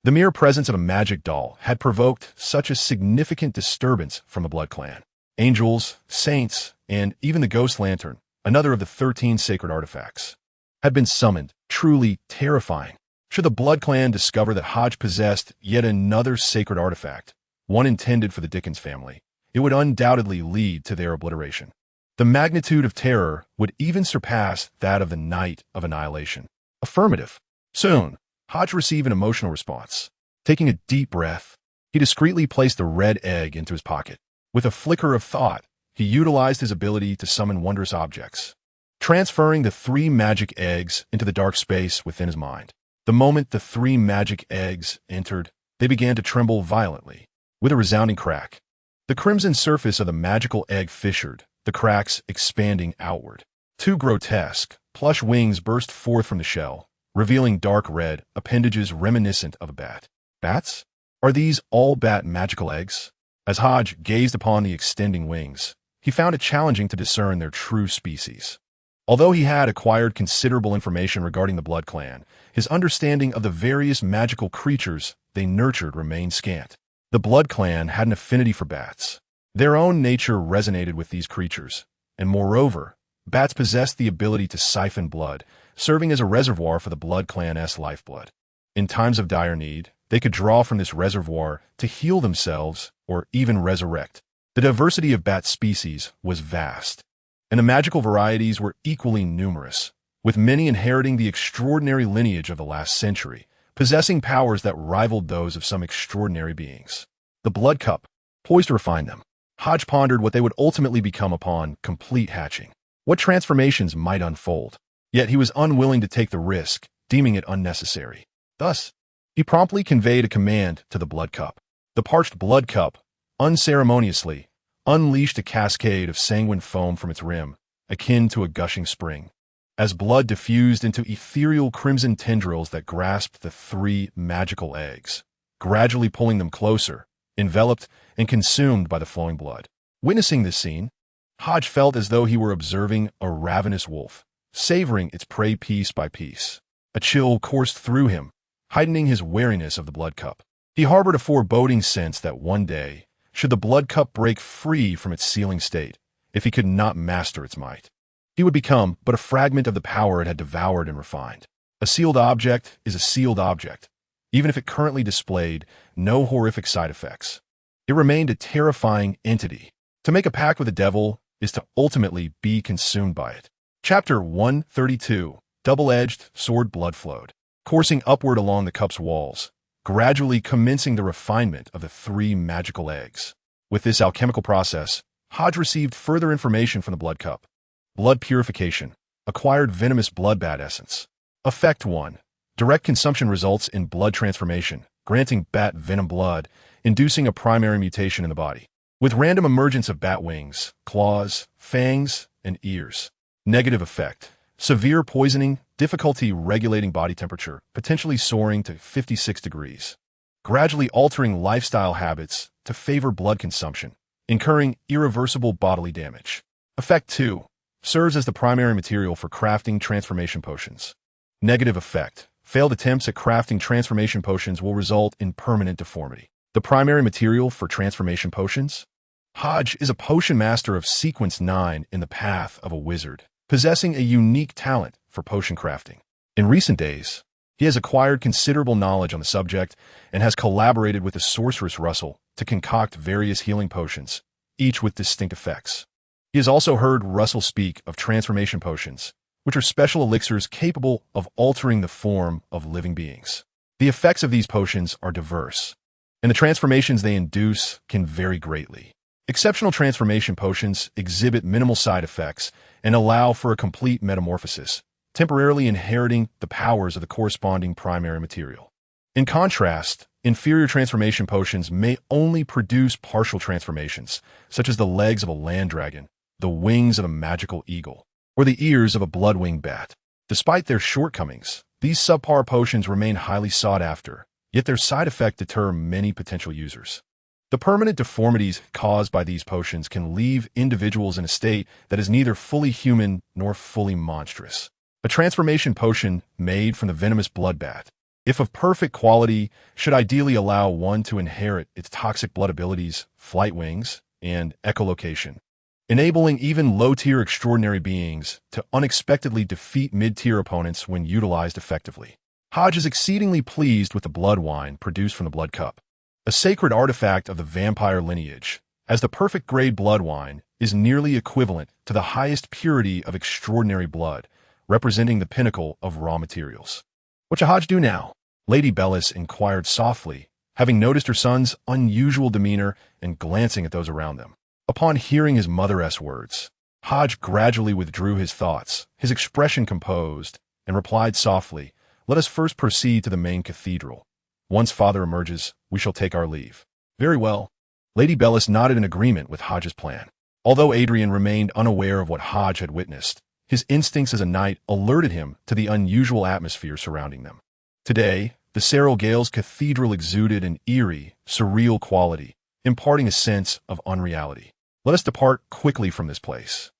The mere presence of a magic doll had provoked such a significant disturbance from the Blood Clan. Angels, saints, and even the ghost lantern, another of the 13 sacred artifacts, had been summoned, truly terrifying. Should the Blood Clan discover that Hodge possessed yet another sacred artifact, one intended for the Dickens family, it would undoubtedly lead to their obliteration. The magnitude of terror would even surpass that of the Night of Annihilation. Affirmative. Soon, Hodge received an emotional response. Taking a deep breath, he discreetly placed the red egg into his pocket. With a flicker of thought, he utilized his ability to summon wondrous objects, transferring the 3 magic eggs into the dark space within his mind. The moment the 3 magic eggs entered, they began to tremble violently. With a resounding crack, the crimson surface of the magical egg fissured, the cracks expanding outward. 2 grotesque, plush wings burst forth from the shell, revealing dark red appendages reminiscent of a bat. Bats? Are these all bat magical eggs? As Hodge gazed upon the extending wings, he found it challenging to discern their true species. Although he had acquired considerable information regarding the Blood Clan, his understanding of the various magical creatures they nurtured remained scant. The Blood Clan had an affinity for bats. Their own nature resonated with these creatures, and moreover, bats possessed the ability to siphon blood, serving as a reservoir for the Blood Clan's lifeblood. In times of dire need, they could draw from this reservoir to heal themselves or even resurrect. The diversity of bat species was vast, and the magical varieties were equally numerous, with many inheriting the extraordinary lineage of the last century, possessing powers that rivaled those of some extraordinary beings. The Blood Cup, poised to refine them, Hodge pondered what they would ultimately become upon complete hatching. What transformations might unfold, yet he was unwilling to take the risk, deeming it unnecessary. Thus, he promptly conveyed a command to the Blood Cup. The parched Blood Cup, unceremoniously, unleashed a cascade of sanguine foam from its rim, akin to a gushing spring, as blood diffused into ethereal crimson tendrils that grasped the 3 magical eggs, gradually pulling them closer, enveloped and consumed by the flowing blood. Witnessing this scene, Hodge felt as though he were observing a ravenous wolf, savoring its prey piece by piece. A chill coursed through him, heightening his wariness of the Blood Cup. He harbored a foreboding sense that one day, should the Blood Cup break free from its sealing state, if he could not master its might, he would become but a fragment of the power it had devoured and refined. A sealed object is a sealed object, even if it currently displayed no horrific side effects. It remained a terrifying entity. To make a pact with the devil is to ultimately be consumed by it. Chapter 132, Double-Edged Sword. Blood flowed, coursing upward along the cup's walls, gradually commencing the refinement of the 3 magical eggs. With this alchemical process, Hodge received further information from the Blood Cup. Blood purification. Acquired venomous bloodbat essence. Effect 1. Direct consumption results in blood transformation, granting bat venom blood, inducing a primary mutation in the body, with random emergence of bat wings, claws, fangs, and ears. Negative effect: severe poisoning, difficulty regulating body temperature, potentially soaring to 56 degrees. Gradually altering lifestyle habits to favor blood consumption, incurring irreversible bodily damage. Effect 2. Serves as the primary material for crafting transformation potions. Negative effect: failed attempts at crafting transformation potions will result in permanent deformity. The primary material for transformation potions? Hodge is a potion master of Sequence 9 in the path of a wizard, possessing a unique talent for potion crafting. In recent days, he has acquired considerable knowledge on the subject and has collaborated with the sorceress Russell to concoct various healing potions, each with distinct effects. He has also heard Russell speak of transformation potions, which are special elixirs capable of altering the form of living beings. The effects of these potions are diverse, and the transformations they induce can vary greatly. Exceptional transformation potions exhibit minimal side effects and allow for a complete metamorphosis, temporarily inheriting the powers of the corresponding primary material. In contrast, inferior transformation potions may only produce partial transformations, such as the legs of a land dragon, the wings of a magical eagle, or the ears of a blood-winged bat. Despite their shortcomings, these subpar potions remain highly sought after, yet their side effect deter many potential users. The permanent deformities caused by these potions can leave individuals in a state that is neither fully human nor fully monstrous. A transformation potion made from the venomous blood bat, if of perfect quality, should ideally allow one to inherit its toxic blood abilities, flight wings, and echolocation, enabling even low-tier extraordinary beings to unexpectedly defeat mid-tier opponents when utilized effectively. Hodge is exceedingly pleased with the blood wine produced from the blood cup, a sacred artifact of the vampire lineage, as the perfect grade blood wine is nearly equivalent to the highest purity of extraordinary blood, representing the pinnacle of raw materials. "What shall Hodge do now?" Lady Bellis inquired softly, having noticed her son's unusual demeanor and glancing at those around them. Upon hearing his mother's words, Hodge gradually withdrew his thoughts, his expression composed, and replied softly, "Let us first proceed to the main cathedral. Once father emerges, we shall take our leave." "Very well." Lady Bellis nodded in agreement with Hodge's plan. Although Adrian remained unaware of what Hodge had witnessed, his instincts as a knight alerted him to the unusual atmosphere surrounding them. Today, the Cyril Gales Cathedral exuded an eerie, surreal quality, imparting a sense of unreality. "Let us depart quickly from this place,"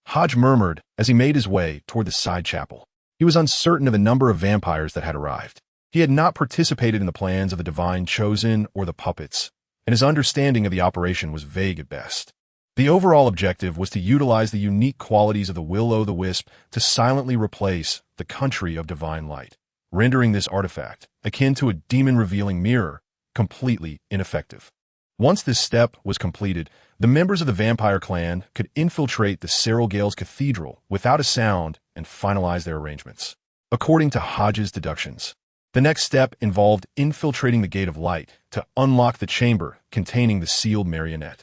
Hodge murmured as he made his way toward the side chapel. He was uncertain of the number of vampires that had arrived. He had not participated in the plans of the Divine Chosen or the puppets, and his understanding of the operation was vague at best. The overall objective was to utilize the unique qualities of the Will-o'-the-Wisp to silently replace the country of divine light, rendering this artifact, akin to a demon-revealing mirror, completely ineffective. Once this step was completed, the members of the vampire clan could infiltrate the Cyril Gales Cathedral without a sound and finalize their arrangements. According to Hodges' deductions, the next step involved infiltrating the Gate of Light to unlock the chamber containing the sealed marionette.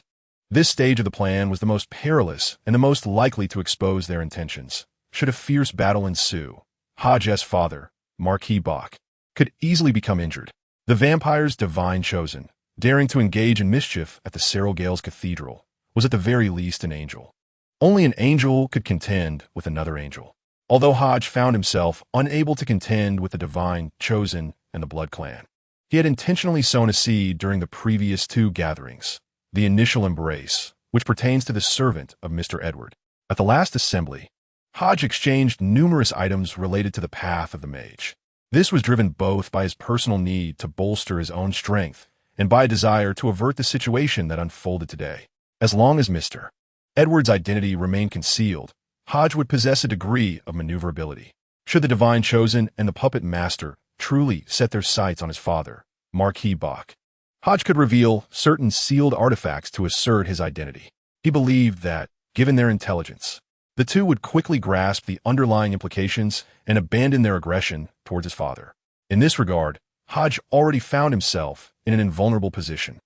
This stage of the plan was the most perilous and the most likely to expose their intentions. Should a fierce battle ensue, Hodges' father, Marquis Bach, could easily become injured. The vampire's divine chosen, daring to engage in mischief at the Cyril Gales Cathedral, was at the very least an angel. Only an angel could contend with another angel. Although Hodge found himself unable to contend with the Divine Chosen and the Blood Clan, he had intentionally sown a seed during the previous two gatherings, the initial embrace, which pertains to the servant of Mr. Edward. At the last assembly, Hodge exchanged numerous items related to the path of the mage. This was driven both by his personal need to bolster his own strength and by a desire to avert the situation that unfolded today. As long as Mr. Edward's identity remained concealed, Hodge would possess a degree of maneuverability. Should the Divine Chosen and the Puppet Master truly set their sights on his father, Marquis Bach, Hodge could reveal certain sealed artifacts to assert his identity. He believed that, given their intelligence, the two would quickly grasp the underlying implications and abandon their aggression towards his father. In this regard, Hodge already found himself in an invulnerable position.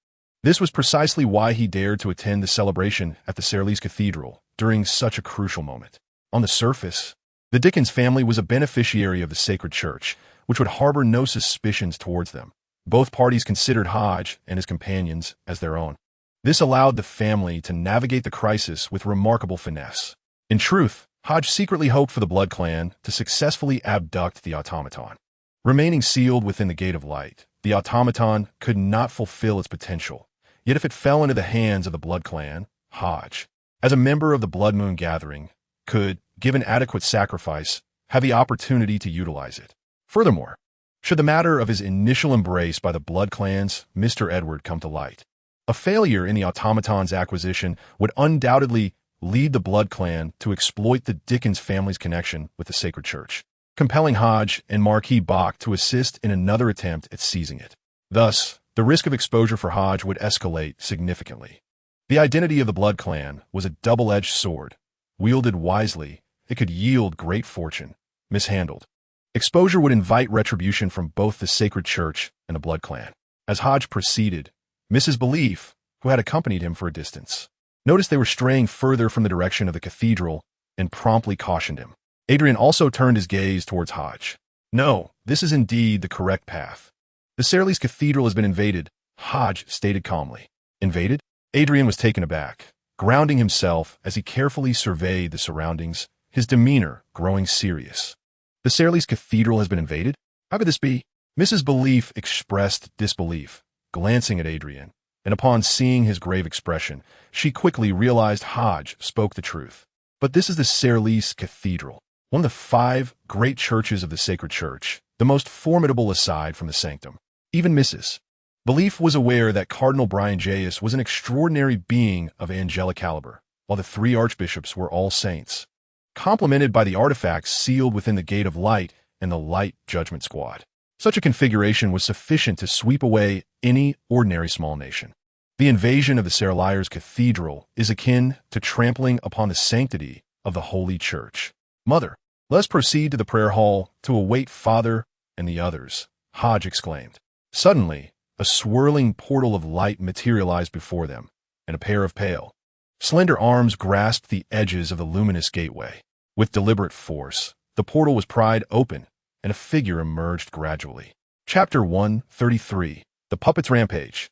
This was precisely why he dared to attend the celebration at the Cyril Cathedral during such a crucial moment. On the surface, the Dickens family was a beneficiary of the sacred church, which would harbor no suspicions towards them. Both parties considered Hodge and his companions as their own. This allowed the family to navigate the crisis with remarkable finesse. In truth, Hodge secretly hoped for the Blood Clan to successfully abduct the automaton. Remaining sealed within the Gate of Light, the automaton could not fulfill its potential. Yet if it fell into the hands of the Blood Clan, Hodge, as a member of the Blood Moon Gathering, could, given adequate sacrifice, have the opportunity to utilize it. Furthermore, should the matter of his initial embrace by the Blood Clan's Mr. Edward come to light, a failure in the automaton's acquisition would undoubtedly lead the Blood Clan to exploit the Dickens family's connection with the Sacred Church, compelling Hodge and Marquis Bach to assist in another attempt at seizing it. Thus, the risk of exposure for Hodge would escalate significantly. The identity of the Blood Clan was a double-edged sword. Wielded wisely, it could yield great fortune. Mishandled, exposure would invite retribution from both the Sacred Church and the Blood Clan. As Hodge proceeded, Mrs. Belief, who had accompanied him for a distance, noticed they were straying further from the direction of the cathedral and promptly cautioned him. Adrian also turned his gaze towards Hodge. No, this is indeed the correct path. The Serles Cathedral has been invaded, Hodge stated calmly. Invaded? Adrian was taken aback, grounding himself as he carefully surveyed the surroundings, his demeanor growing serious. The Serles Cathedral has been invaded? How could this be? Mrs. Belief expressed disbelief, glancing at Adrian, and upon seeing his grave expression, she quickly realized Hodge spoke the truth. But this is the Serles Cathedral, one of the 5 great churches of the Sacred Church, the most formidable aside from the Sanctum. Even Mrs. Belief was aware that Cardinal Brian Jayus was an extraordinary being of angelic caliber, while the 3 archbishops were all saints, complemented by the artifacts sealed within the Gate of Light and the Light Judgment Squad. Such a configuration was sufficient to sweep away any ordinary small nation. The invasion of the Serles Cathedral is akin to trampling upon the sanctity of the Holy Church. Mother, let us proceed to the prayer hall to await Father and the others, Hodge exclaimed. Suddenly, a swirling portal of light materialized before them, and a pair of pale, slender arms grasped the edges of the luminous gateway. With deliberate force, the portal was pried open, and a figure emerged gradually. Chapter 133. The Puppet's Rampage.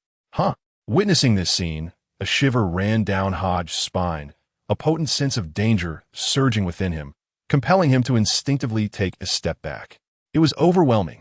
Witnessing this scene, a shiver ran down Hodge's spine, a potent sense of danger surging within him, compelling him to instinctively take a step back. It was overwhelming.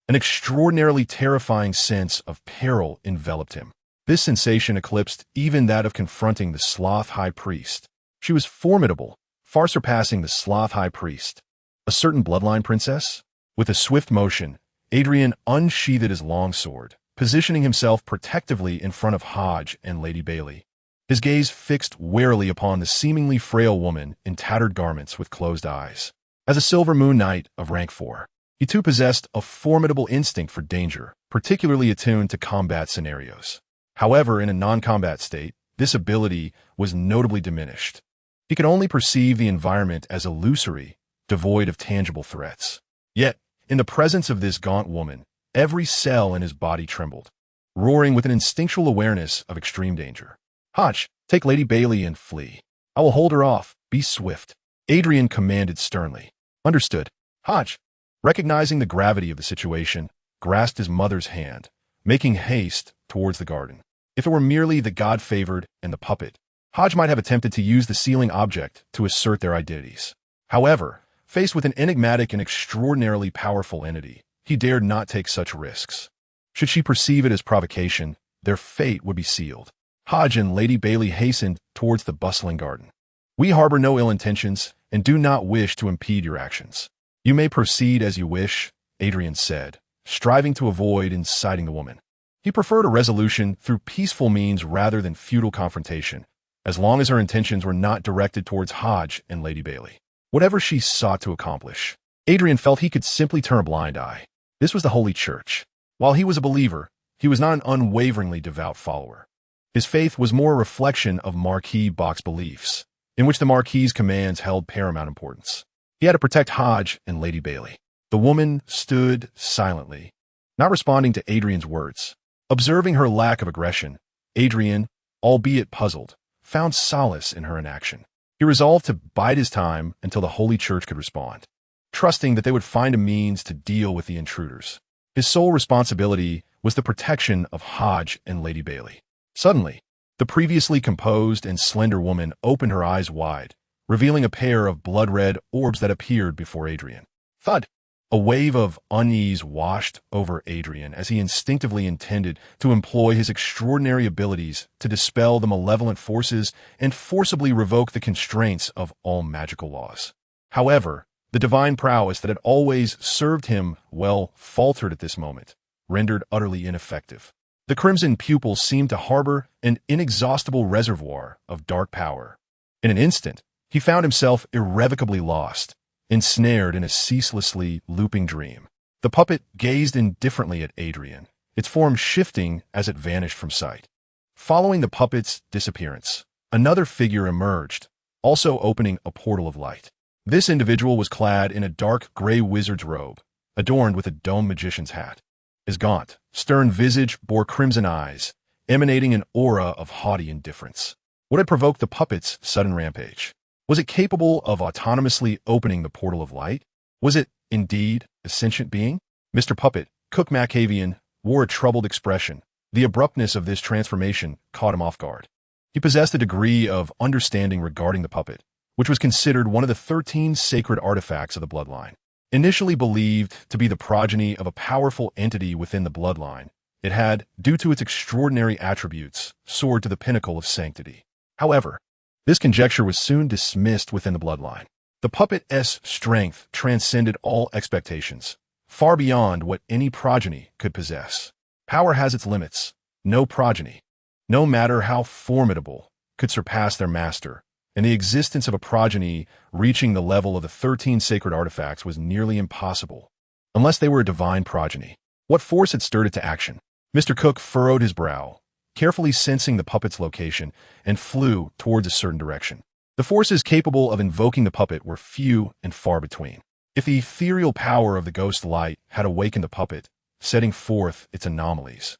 An extraordinarily terrifying sense of peril enveloped him. This sensation eclipsed even that of confronting the Sloth High Priest. She was formidable, far surpassing the Sloth High Priest. A certain bloodline princess? With a swift motion, Adrian unsheathed his long sword, positioning himself protectively in front of Hodge and Lady Bailey. His gaze fixed warily upon the seemingly frail woman in tattered garments with closed eyes. As a Silver Moon Knight of rank 4, he too possessed a formidable instinct for danger, particularly attuned to combat scenarios. However, in a non-combat state, this ability was notably diminished. He could only perceive the environment as illusory, devoid of tangible threats. Yet, in the presence of this gaunt woman, every cell in his body trembled, roaring with an instinctual awareness of extreme danger. Hodge, take Lady Bailey and flee. I will hold her off. Be swift. Adrian commanded sternly. Understood. Hodge, recognizing the gravity of the situation, grasped his mother's hand, making haste towards the garden. If it were merely the God-favored and the puppet, Hodge might have attempted to use the sealing object to assert their identities. However, faced with an enigmatic and extraordinarily powerful entity, he dared not take such risks. Should she perceive it as provocation, their fate would be sealed. Hodge and Lady Bailey hastened towards the bustling garden. We harbor no ill intentions and do not wish to impede your actions. You may proceed as you wish, Adrian said, striving to avoid inciting the woman. He preferred a resolution through peaceful means rather than futile confrontation, as long as her intentions were not directed towards Hodge and Lady Bailey. Whatever she sought to accomplish, Adrian felt he could simply turn a blind eye. This was the Holy Church. While he was a believer, he was not an unwaveringly devout follower. His faith was more a reflection of Marquis Bach's beliefs, in which the Marquis's commands held paramount importance. He had to protect Hodge and Lady Bailey. The woman stood silently, not responding to Adrian's words. Observing her lack of aggression, Adrian, albeit puzzled, found solace in her inaction. He resolved to bide his time until the Holy Church could respond. trusting that they would find a means to deal with the intruders. His sole responsibility was the protection of Hodge and Lady Bailey. Suddenly, the previously composed and slender woman opened her eyes wide, revealing a pair of blood-red orbs that appeared before Adrian. Thud! A wave of unease washed over Adrian as he instinctively intended to employ his extraordinary abilities to dispel the malevolent forces and forcibly revoke the constraints of all magical laws. However, the divine prowess that had always served him well faltered at this moment, rendered utterly ineffective. The crimson pupil seemed to harbor an inexhaustible reservoir of dark power. In an instant, he found himself irrevocably lost, ensnared in a ceaselessly looping dream. The puppet gazed indifferently at Adrian, its form shifting as it vanished from sight. Following the puppet's disappearance, another figure emerged, also opening a portal of light. This individual was clad in a dark gray wizard's robe, adorned with a domed magician's hat. His gaunt, stern visage bore crimson eyes, emanating an aura of haughty indifference. What had provoked the puppet's sudden rampage? Was it capable of autonomously opening the portal of light? Was it, indeed, a sentient being? Mr. Puppet, Cook Macavian, wore a troubled expression. The abruptness of this transformation caught him off guard. He possessed a degree of understanding regarding the puppet, which was considered one of the 13 sacred artifacts of the bloodline. Initially believed to be the progeny of a powerful entity within the bloodline, it had, due to its extraordinary attributes, soared to the pinnacle of sanctity. However, this conjecture was soon dismissed within the bloodline. The puppet's strength transcended all expectations, far beyond what any progeny could possess. Power has its limits. No progeny, no matter how formidable, could surpass their master, and the existence of a progeny reaching the level of the 13 sacred artifacts was nearly impossible, unless they were a divine progeny. What force had stirred it to action? Mr. Cook furrowed his brow, carefully sensing the puppet's location, and flew towards a certain direction. The forces capable of invoking the puppet were few and far between. If the ethereal power of the ghost light had awakened the puppet, setting forth its anomalies,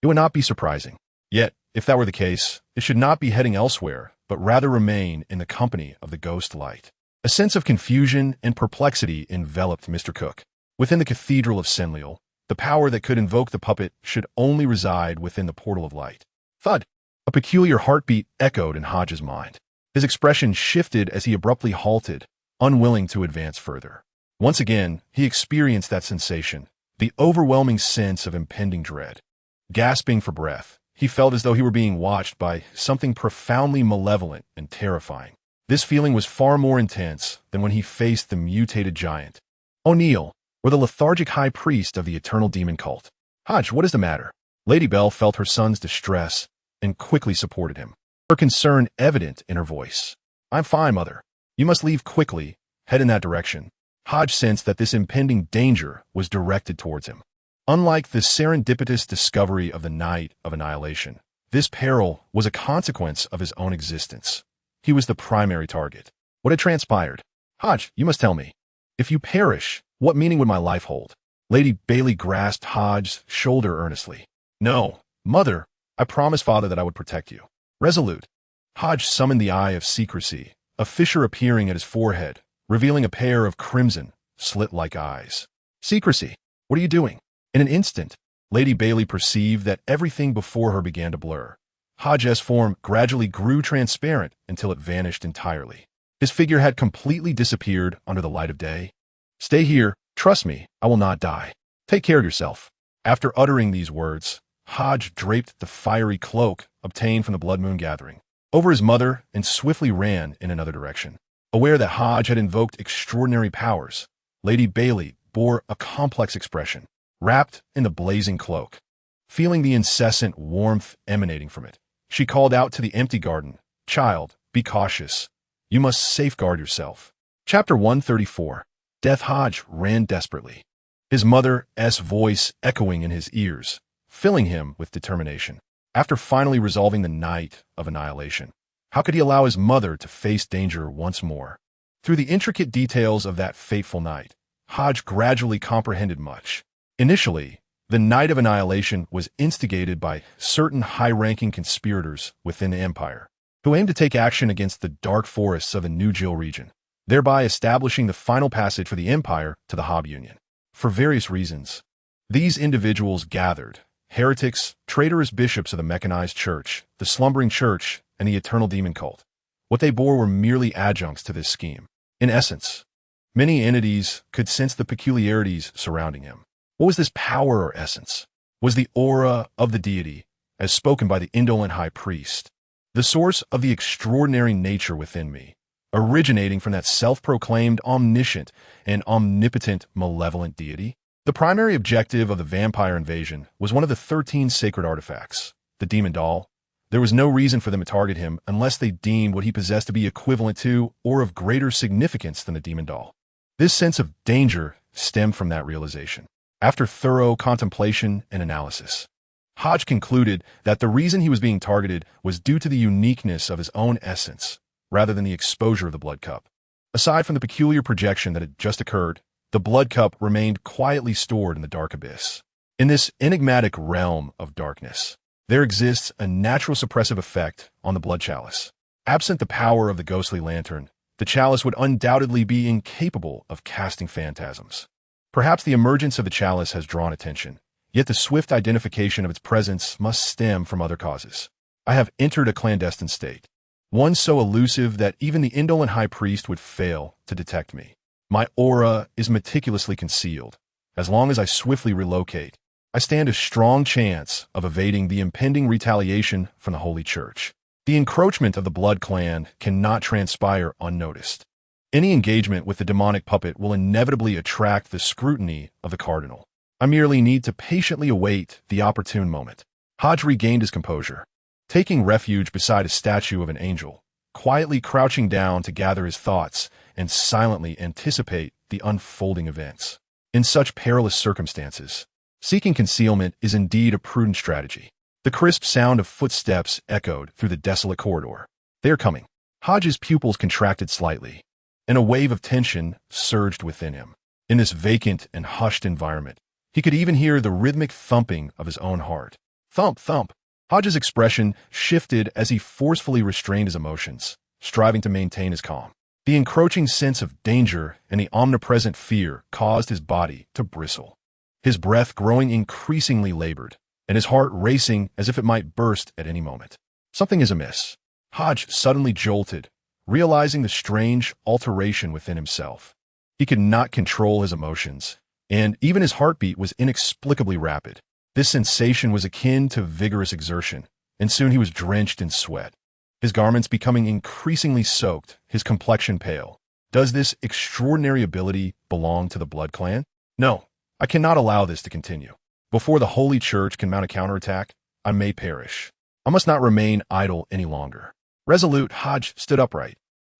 it would not be surprising. Yet, if that were the case, it should not be heading elsewhere, but rather remain in the company of the ghost light. A sense of confusion and perplexity enveloped Mr. Cook. Within the Cathedral of Senliel, the power that could invoke the puppet should only reside within the portal of light. Thud! A peculiar heartbeat echoed in Hodges' mind. His expression shifted as he abruptly halted, unwilling to advance further. Once again, he experienced that sensation, the overwhelming sense of impending dread. Gasping for breath, he felt as though he were being watched by something profoundly malevolent and terrifying. This feeling was far more intense than when he faced the mutated giant, O'Neill, or the lethargic high priest of the eternal demon cult. Hodge, what is the matter? Lady Bell felt her son's distress and quickly supported him, her concern evident in her voice. I'm fine, Mother. You must leave quickly, head in that direction. Hodge sensed that this impending danger was directed towards him. Unlike the serendipitous discovery of the Night of Annihilation, this peril was a consequence of his own existence. He was the primary target. What had transpired? Hodge, you must tell me. If you perish, what meaning would my life hold? Lady Bailey grasped Hodge's shoulder earnestly. No, Mother, I promised Father that I would protect you. Resolute. Hodge summoned the Eye of Secrecy, a fissure appearing at his forehead, revealing a pair of crimson, slit-like eyes. Secrecy, what are you doing? In an instant, Lady Bailey perceived that everything before her began to blur. Hodges' form gradually grew transparent until it vanished entirely. His figure had completely disappeared under the light of day. Stay here, trust me, I will not die. Take care of yourself. After uttering these words, Hodge draped the fiery cloak obtained from the Blood Moon gathering over his mother and swiftly ran in another direction. Aware that Hodge had invoked extraordinary powers, Lady Bailey bore a complex expression, wrapped in the blazing cloak. Feeling the incessant warmth emanating from it, she called out to the empty garden, Child, be cautious. You must safeguard yourself. Chapter 134. Death. Hodge ran desperately, his mother's voice echoing in his ears, filling him with determination. After finally resolving the Night of Annihilation, how could he allow his mother to face danger once more? Through the intricate details of that fateful night, Hodge gradually comprehended much. Initially, the Night of Annihilation was instigated by certain high-ranking conspirators within the Empire, who aimed to take action against the dark forests of the New Jill region. thereby establishing the final passage for the Empire to the Hob Union. For various reasons, these individuals gathered: heretics, traitorous bishops of the mechanized church, the slumbering church, and the eternal demon cult. What they bore were merely adjuncts to this scheme. In essence, many entities could sense the peculiarities surrounding him. What was this power or essence? Was the aura of the deity, as spoken by the indolent high priest, the source of the extraordinary nature within me, originating from that self-proclaimed omniscient and omnipotent malevolent deity? The primary objective of the vampire invasion was one of the 13 sacred artifacts, the demon doll. There was no reason for them to target him unless they deemed what he possessed to be equivalent to or of greater significance than the demon doll. This sense of danger stemmed from that realization. After thorough contemplation and analysis, Hodge concluded that the reason he was being targeted was due to the uniqueness of his own essence, rather than the exposure of the blood cup. Aside from the peculiar projection that had just occurred, the blood cup remained quietly stored in the dark abyss. In this enigmatic realm of darkness, there exists a natural suppressive effect on the blood chalice. Absent the power of the ghostly lantern, the chalice would undoubtedly be incapable of casting phantasms. Perhaps the emergence of the chalice has drawn attention, yet the swift identification of its presence must stem from other causes. I have entered a clandestine state, one so elusive that even the indolent high priest would fail to detect me. My aura is meticulously concealed. As long as I swiftly relocate, I stand a strong chance of evading the impending retaliation from the Holy Church. The encroachment of the Blood Clan cannot transpire unnoticed. Any engagement with the demonic puppet will inevitably attract the scrutiny of the Cardinal. I merely need to patiently await the opportune moment. Hodge regained his composure, taking refuge beside a statue of an angel, quietly crouching down to gather his thoughts and silently anticipate the unfolding events. In such perilous circumstances, seeking concealment is indeed a prudent strategy. The crisp sound of footsteps echoed through the desolate corridor. They are coming. Hodge's pupils contracted slightly, and a wave of tension surged within him. In this vacant and hushed environment, he could even hear the rhythmic thumping of his own heart. Thump, thump. Hodge's expression shifted as he forcefully restrained his emotions, striving to maintain his calm. The encroaching sense of danger and the omnipresent fear caused his body to bristle, his breath growing increasingly labored, and his heart racing as if it might burst at any moment. Something is amiss. Hodge suddenly jolted, realizing the strange alteration within himself. He could not control his emotions, and even his heartbeat was inexplicably rapid. This sensation was akin to vigorous exertion, and soon he was drenched in sweat, his garments becoming increasingly soaked, his complexion pale. Does this extraordinary ability belong to the Blood Clan? No, I cannot allow this to continue. Before the Holy Church can mount a counterattack, I may perish. I must not remain idle any longer. Resolute, Hodge stood upright,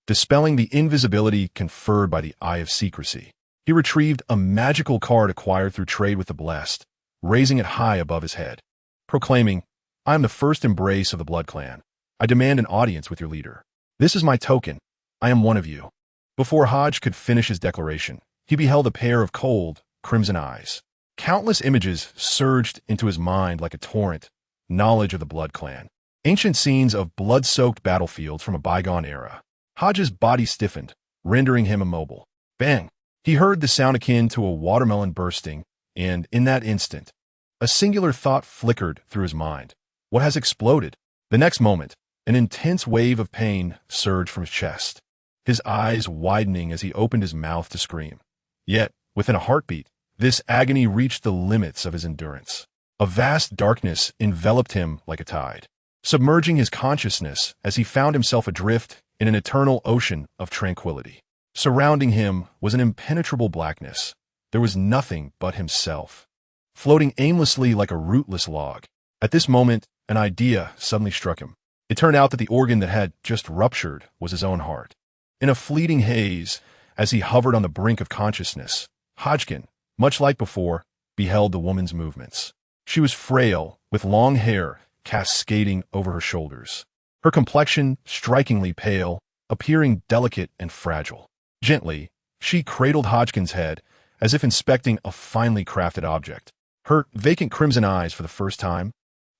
dispelling the invisibility conferred by the Eye of Secrecy. He retrieved a magical card acquired through trade with the Blessed, raising it high above his head, proclaiming, "I am the first embrace of the Blood Clan. I demand an audience with your leader. This is my token. I am one of you." Before Hodge could finish his declaration, he beheld a pair of cold, crimson eyes. Countless images surged into his mind like a torrent, knowledge of the Blood Clan. Ancient scenes of blood-soaked battlefields from a bygone era. Hodge's body stiffened, rendering him immobile. Bang! He heard the sound akin to a watermelon bursting, and in that instant, a singular thought flickered through his mind. What has exploded? The next moment, an intense wave of pain surged from his chest, his eyes widening as he opened his mouth to scream. Yet, within a heartbeat, this agony reached the limits of his endurance. A vast darkness enveloped him like a tide, submerging his consciousness as he found himself adrift in an eternal ocean of tranquility. Surrounding him was an impenetrable blackness. There was nothing but himself, floating aimlessly like a rootless log. At this moment, an idea suddenly struck him. It turned out that the organ that had just ruptured was his own heart. In a fleeting haze, as he hovered on the brink of consciousness, Hodgkin, much like before, beheld the woman's movements. She was frail, with long hair cascading over her shoulders, her complexion strikingly pale, appearing delicate and fragile. Gently, she cradled Hodgkin's head, as if inspecting a finely crafted object. Her vacant crimson eyes, for the first time,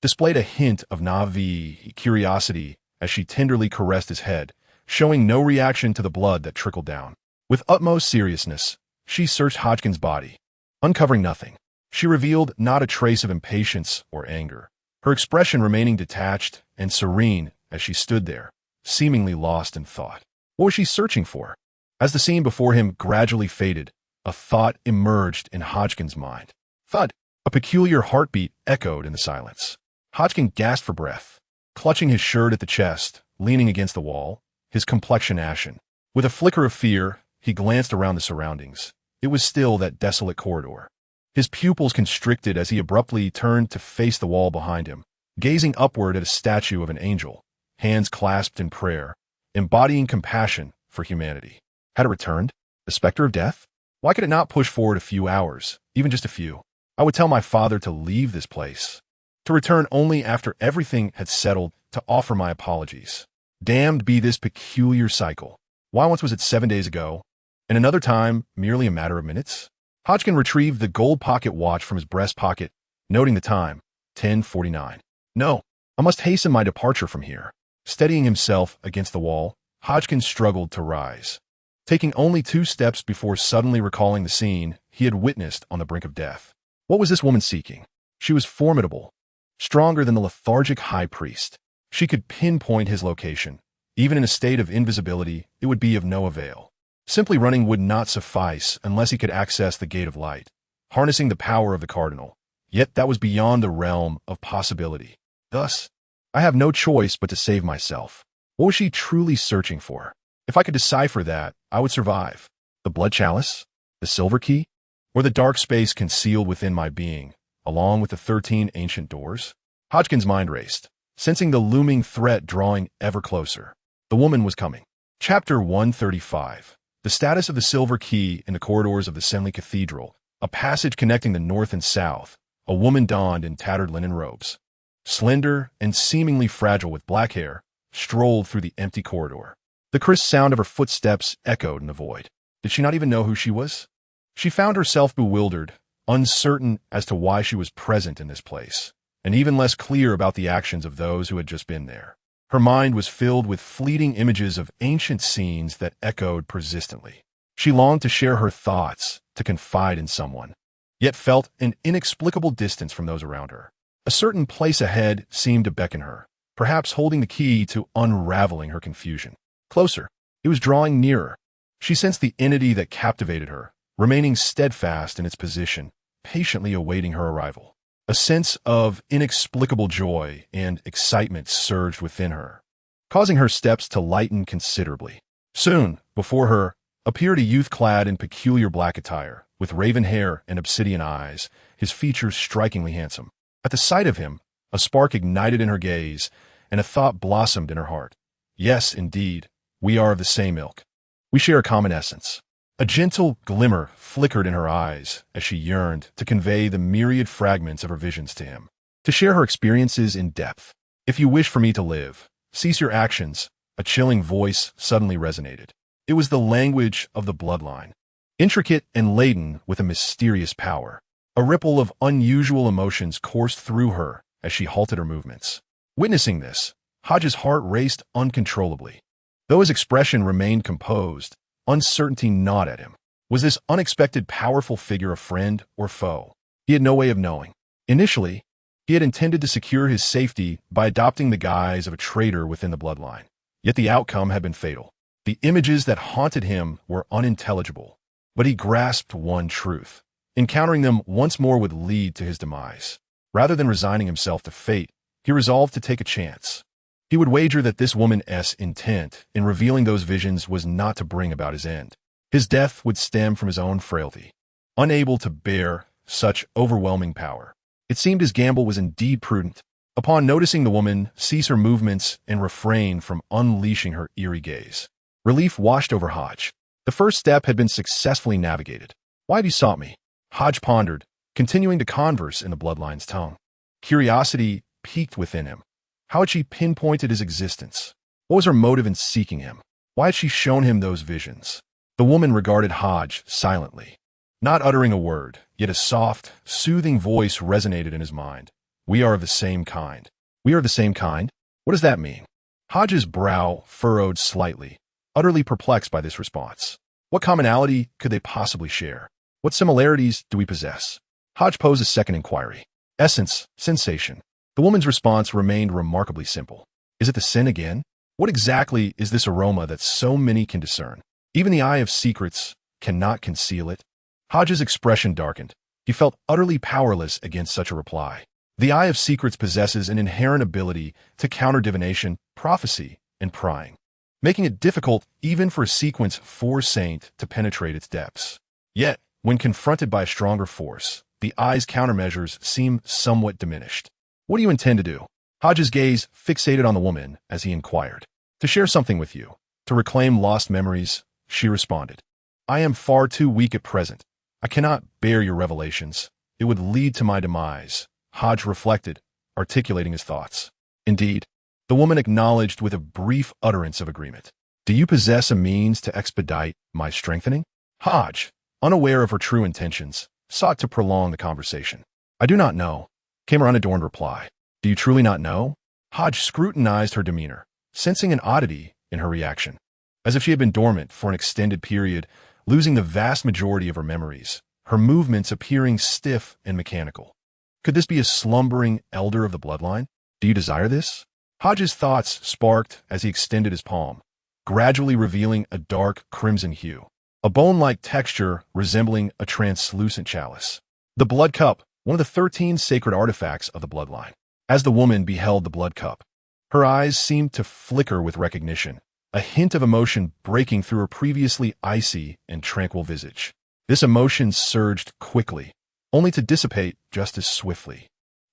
displayed a hint of naive curiosity as she tenderly caressed his head, showing no reaction to the blood that trickled down. With utmost seriousness, she searched Hodgkin's body, uncovering nothing. She revealed not a trace of impatience or anger, her expression remaining detached and serene as she stood there, seemingly lost in thought. What was she searching for? As the scene before him gradually faded, a thought emerged in Hodgkin's mind. Thud! A peculiar heartbeat echoed in the silence. Hodgkin gasped for breath, clutching his shirt at the chest, leaning against the wall, his complexion ashen. With a flicker of fear, he glanced around the surroundings. It was still that desolate corridor. His pupils constricted as he abruptly turned to face the wall behind him, gazing upward at a statue of an angel, hands clasped in prayer, embodying compassion for humanity. Had it returned? The specter of death? Why could it not push forward a few hours, even just a few? I would tell my father to leave this place, to return only after everything had settled, to offer my apologies. Damned be this peculiar cycle. Why once was it 7 days ago, and another time merely a matter of minutes? Hodgkin retrieved the gold pocket watch from his breast pocket, noting the time, 10:49. No, I must hasten my departure from here. Steadying himself against the wall, Hodgkin struggled to rise, taking only 2 steps before suddenly recalling the scene he had witnessed on the brink of death. What was this woman seeking? She was formidable, stronger than the lethargic high priest. She could pinpoint his location. Even in a state of invisibility, it would be of no avail. Simply running would not suffice unless he could access the Gate of Light, harnessing the power of the Cardinal. Yet that was beyond the realm of possibility. Thus, I have no choice but to save myself. What was she truly searching for? If I could decipher that, I would survive. The blood chalice? The silver key? Or the dark space concealed within my being, along with the 13 ancient doors? Hodgkin's mind raced, sensing the looming threat drawing ever closer. The woman was coming. Chapter 135. The status of the silver key in the corridors of the Senley Cathedral, a passage connecting the north and south, a woman donned in tattered linen robes, slender and seemingly fragile with black hair, strolled through the empty corridor. The crisp sound of her footsteps echoed in the void. Did she not even know who she was? She found herself bewildered, uncertain as to why she was present in this place, and even less clear about the actions of those who had just been there. Her mind was filled with fleeting images of ancient scenes that echoed persistently. She longed to share her thoughts, to confide in someone, yet felt an inexplicable distance from those around her. A certain place ahead seemed to beckon her, perhaps holding the key to unraveling her confusion. Closer. It was drawing nearer. She sensed the entity that captivated her, remaining steadfast in its position, patiently awaiting her arrival. A sense of inexplicable joy and excitement surged within her, causing her steps to lighten considerably. Soon, before her, appeared a youth clad in peculiar black attire, with raven hair and obsidian eyes, his features strikingly handsome. At the sight of him, a spark ignited in her gaze, and a thought blossomed in her heart. Yes, indeed, we are of the same ilk. We share a common essence. A gentle glimmer flickered in her eyes as she yearned to convey the myriad fragments of her visions to him, to share her experiences in depth. If you wish for me to live, cease your actions, a chilling voice suddenly resonated. It was the language of the bloodline, intricate and laden with a mysterious power. A ripple of unusual emotions coursed through her as she halted her movements. Witnessing this, Hodges' heart raced uncontrollably. Though his expression remained composed, uncertainty gnawed at him. Was this unexpected powerful figure a friend or foe? He had no way of knowing. Initially, he had intended to secure his safety by adopting the guise of a traitor within the bloodline. Yet the outcome had been fatal. The images that haunted him were unintelligible. But he grasped one truth. Encountering them once more would lead to his demise. Rather than resigning himself to fate, he resolved to take a chance. He would wager that this woman's intent in revealing those visions was not to bring about his end. His death would stem from his own frailty, unable to bear such overwhelming power. It seemed his gamble was indeed prudent. Upon noticing the woman cease her movements and refrain from unleashing her eerie gaze, relief washed over Hodge. The first step had been successfully navigated. Why have you sought me? Hodge pondered, continuing to converse in the bloodline's tongue. Curiosity piqued within him. How had she pinpointed his existence? What was her motive in seeking him? Why had she shown him those visions? The woman regarded Hodge silently, not uttering a word, yet a soft, soothing voice resonated in his mind. We are of the same kind. We are of the same kind? What does that mean? Hodges' brow furrowed slightly, utterly perplexed by this response. What commonality could they possibly share? What similarities do we possess? Hodge posed a second inquiry. Essence, sensation. The woman's response remained remarkably simple. Is it the sin again? What exactly is this aroma that so many can discern? Even the eye of secrets cannot conceal it. Hodges' expression darkened. He felt utterly powerless against such a reply. The eye of secrets possesses an inherent ability to counter divination, prophecy, and prying, making it difficult even for a sequence 4 saint to penetrate its depths. Yet, when confronted by a stronger force, the eye's countermeasures seem somewhat diminished. What do you intend to do? Hodges' gaze fixated on the woman as he inquired. To share something with you, to reclaim lost memories, she responded. I am far too weak at present. I cannot bear your revelations. It would lead to my demise. Hodge reflected, articulating his thoughts. Indeed, the woman acknowledged with a brief utterance of agreement. Do you possess a means to expedite my strengthening? Hodge, unaware of her true intentions, sought to prolong the conversation. I do not know, came her unadorned reply. Do you truly not know? Hodge scrutinized her demeanor, sensing an oddity in her reaction, as if she had been dormant for an extended period, losing the vast majority of her memories, her movements appearing stiff and mechanical. Could this be a slumbering elder of the bloodline? Do you desire this? Hodges' thoughts sparked as he extended his palm, gradually revealing a dark crimson hue, a bone-like texture resembling a translucent chalice. The blood cup, one of the 13 sacred artifacts of the bloodline. As the woman beheld the blood cup, her eyes seemed to flicker with recognition, a hint of emotion breaking through her previously icy and tranquil visage. This emotion surged quickly, only to dissipate just as swiftly.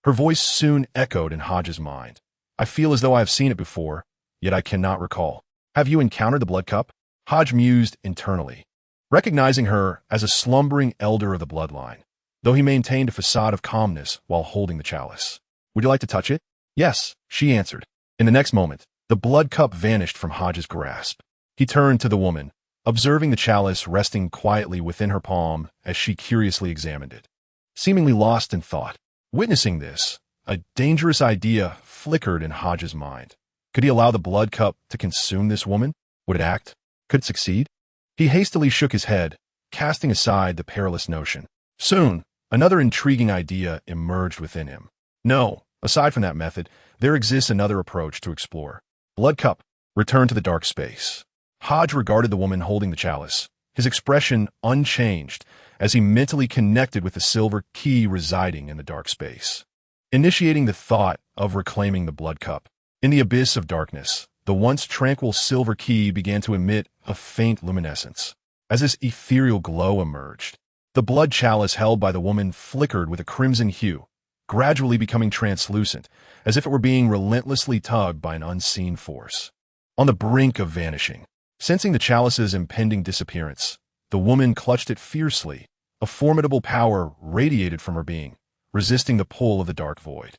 Her voice soon echoed in Hodges' mind. I feel as though I have seen it before, yet I cannot recall. Have you encountered the blood cup? Hodge mused internally, recognizing her as a slumbering elder of the bloodline, though he maintained a facade of calmness while holding the chalice. Would you like to touch it? Yes, she answered. In the next moment, the blood cup vanished from Hodges' grasp. He turned to the woman, observing the chalice resting quietly within her palm as she curiously examined it, seemingly lost in thought. Witnessing this, a dangerous idea flickered in Hodges' mind. Could he allow the blood cup to consume this woman? Would it act? Could it succeed? He hastily shook his head, casting aside the perilous notion. Soon, another intriguing idea emerged within him. No, aside from that method, there exists another approach to explore. Blood cup, return to the dark space. Hodge regarded the woman holding the chalice, his expression unchanged as he mentally connected with the silver key residing in the dark space, initiating the thought of reclaiming the blood cup. In the abyss of darkness, the once tranquil silver key began to emit a faint luminescence. As this ethereal glow emerged, the blood chalice held by the woman flickered with a crimson hue, gradually becoming translucent, as if it were being relentlessly tugged by an unseen force. On the brink of vanishing, sensing the chalice's impending disappearance, the woman clutched it fiercely. A formidable power radiated from her being, resisting the pull of the dark void.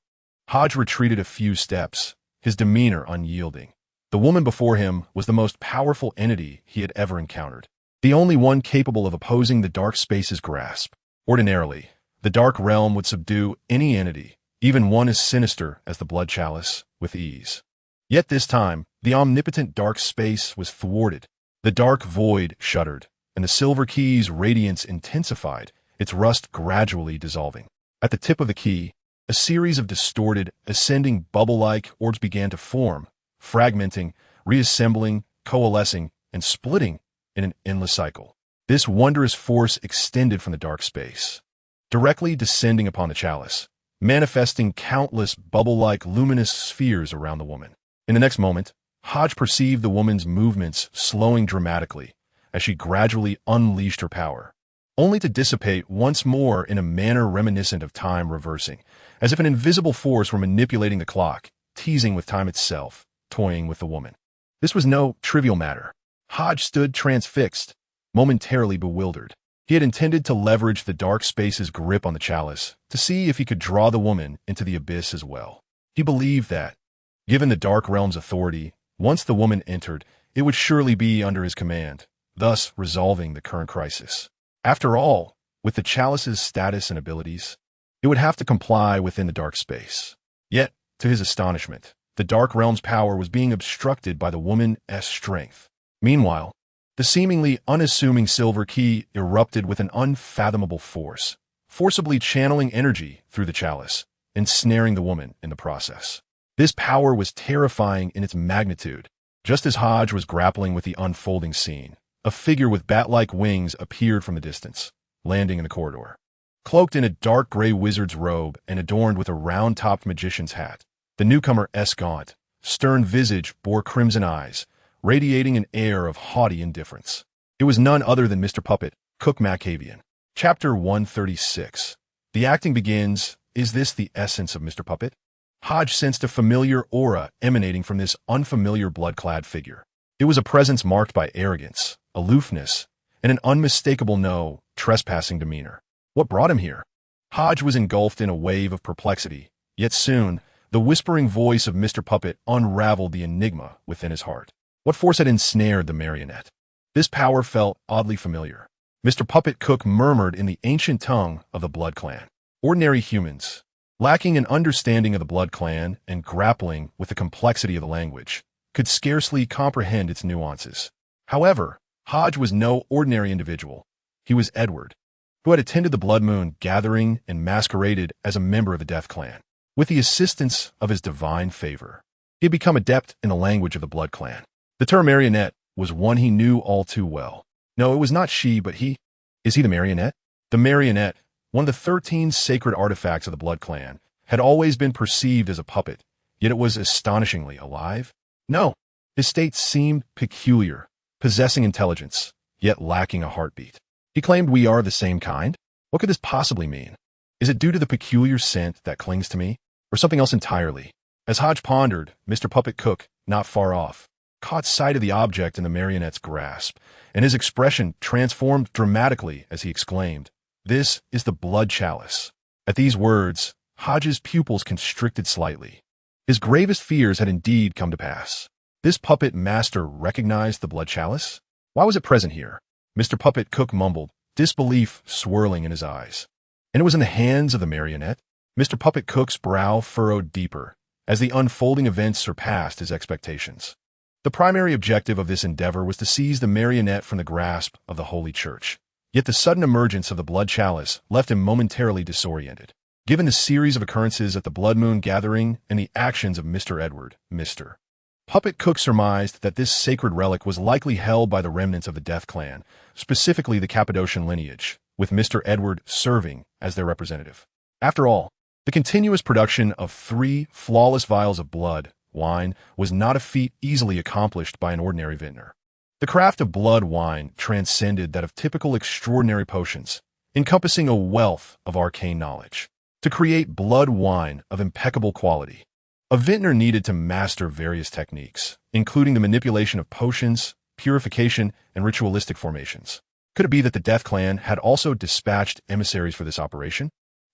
Hodge retreated a few steps, his demeanor unyielding. The woman before him was the most powerful entity he had ever encountered, the only one capable of opposing the dark space's grasp. Ordinarily, the dark realm would subdue any entity, even one as sinister as the blood chalice, with ease. Yet this time, the omnipotent dark space was thwarted. The dark void shuddered, and the silver key's radiance intensified, its rust gradually dissolving. At the tip of the key, a series of distorted, ascending bubble-like orbs began to form, fragmenting, reassembling, coalescing, and splitting in an endless cycle. This wondrous force extended from the dark space, directly descending upon the chalice, manifesting countless bubble-like luminous spheres around the woman. In the next moment, Hodge perceived the woman's movements slowing dramatically as she gradually unleashed her power, only to dissipate once more in a manner reminiscent of time reversing, as if an invisible force were manipulating the clock, teasing with time itself, toying with the woman. This was no trivial matter. Hodge stood transfixed, momentarily bewildered. He had intended to leverage the dark space's grip on the chalice to see if he could draw the woman into the abyss as well. He believed that, given the dark realm's authority, once the woman entered, it would surely be under his command, thus resolving the current crisis. After all, with the chalice's status and abilities, it would have to comply within the dark space. Yet, to his astonishment, the Dark Realm's power was being obstructed by the woman's strength. Meanwhile, the seemingly unassuming silver key erupted with an unfathomable force, forcibly channeling energy through the chalice, ensnaring the woman in the process. This power was terrifying in its magnitude. Just as Hodge was grappling with the unfolding scene, a figure with bat-like wings appeared from the distance, landing in the corridor. Cloaked in a dark gray wizard's robe and adorned with a round-topped magician's hat, the newcomer's gaunt, stern visage bore crimson eyes, radiating an air of haughty indifference. It was none other than Mr. Puppet, Cook Macavian. Chapter 136. The acting begins. Is this the essence of Mr. Puppet? Hodge sensed a familiar aura emanating from this unfamiliar blood-clad figure. It was a presence marked by arrogance, aloofness, and an unmistakable trespassing demeanor. What brought him here? Hodge was engulfed in a wave of perplexity, yet soon, the whispering voice of Mr. Puppet unraveled the enigma within his heart. What force had ensnared the marionette? This power felt oddly familiar. Mr. Puppet Cook murmured in the ancient tongue of the Blood Clan. Ordinary humans, lacking an understanding of the Blood Clan and grappling with the complexity of the language, could scarcely comprehend its nuances. However, Hodge was no ordinary individual. He was Edward, who had attended the Blood Moon gathering and masqueraded as a member of the Death Clan. With the assistance of his divine favor, he had become adept in the language of the Blood Clan. The term marionette was one he knew all too well. No, it was not she, but he. Is he the marionette? The marionette, one of the 13 sacred artifacts of the Blood Clan, had always been perceived as a puppet, yet it was astonishingly alive. No, his state seemed peculiar, possessing intelligence, yet lacking a heartbeat. He claimed we are the same kind? What could this possibly mean? Is it due to the peculiar scent that clings to me, or something else entirely? As Hodge pondered, Mr. Puppet Cook, not far off, caught sight of the object in the marionette's grasp, and his expression transformed dramatically as he exclaimed, "This is the blood chalice." At these words, Hodge's pupils constricted slightly. His gravest fears had indeed come to pass. This puppet master recognized the blood chalice? Why was it present here? Mr. Puppet Cook mumbled, disbelief swirling in his eyes. And it was in the hands of the marionette? Mr. Puppet Cook's brow furrowed deeper as the unfolding events surpassed his expectations. The primary objective of this endeavor was to seize the marionette from the grasp of the Holy Church. Yet the sudden emergence of the blood chalice left him momentarily disoriented. Given the series of occurrences at the Blood Moon gathering and the actions of Mr. Edward, Mr. Puppet Cook surmised that this sacred relic was likely held by the remnants of the Death Clan, specifically the Cappadocian lineage, with Mr. Edward serving as their representative. After all, the continuous production of 3 flawless vials of blood wine was not a feat easily accomplished by an ordinary vintner. The craft of blood wine transcended that of typical extraordinary potions, encompassing a wealth of arcane knowledge. To create blood wine of impeccable quality, a vintner needed to master various techniques, including the manipulation of potions, purification, and ritualistic formations. Could it be that the Death Clan had also dispatched emissaries for this operation?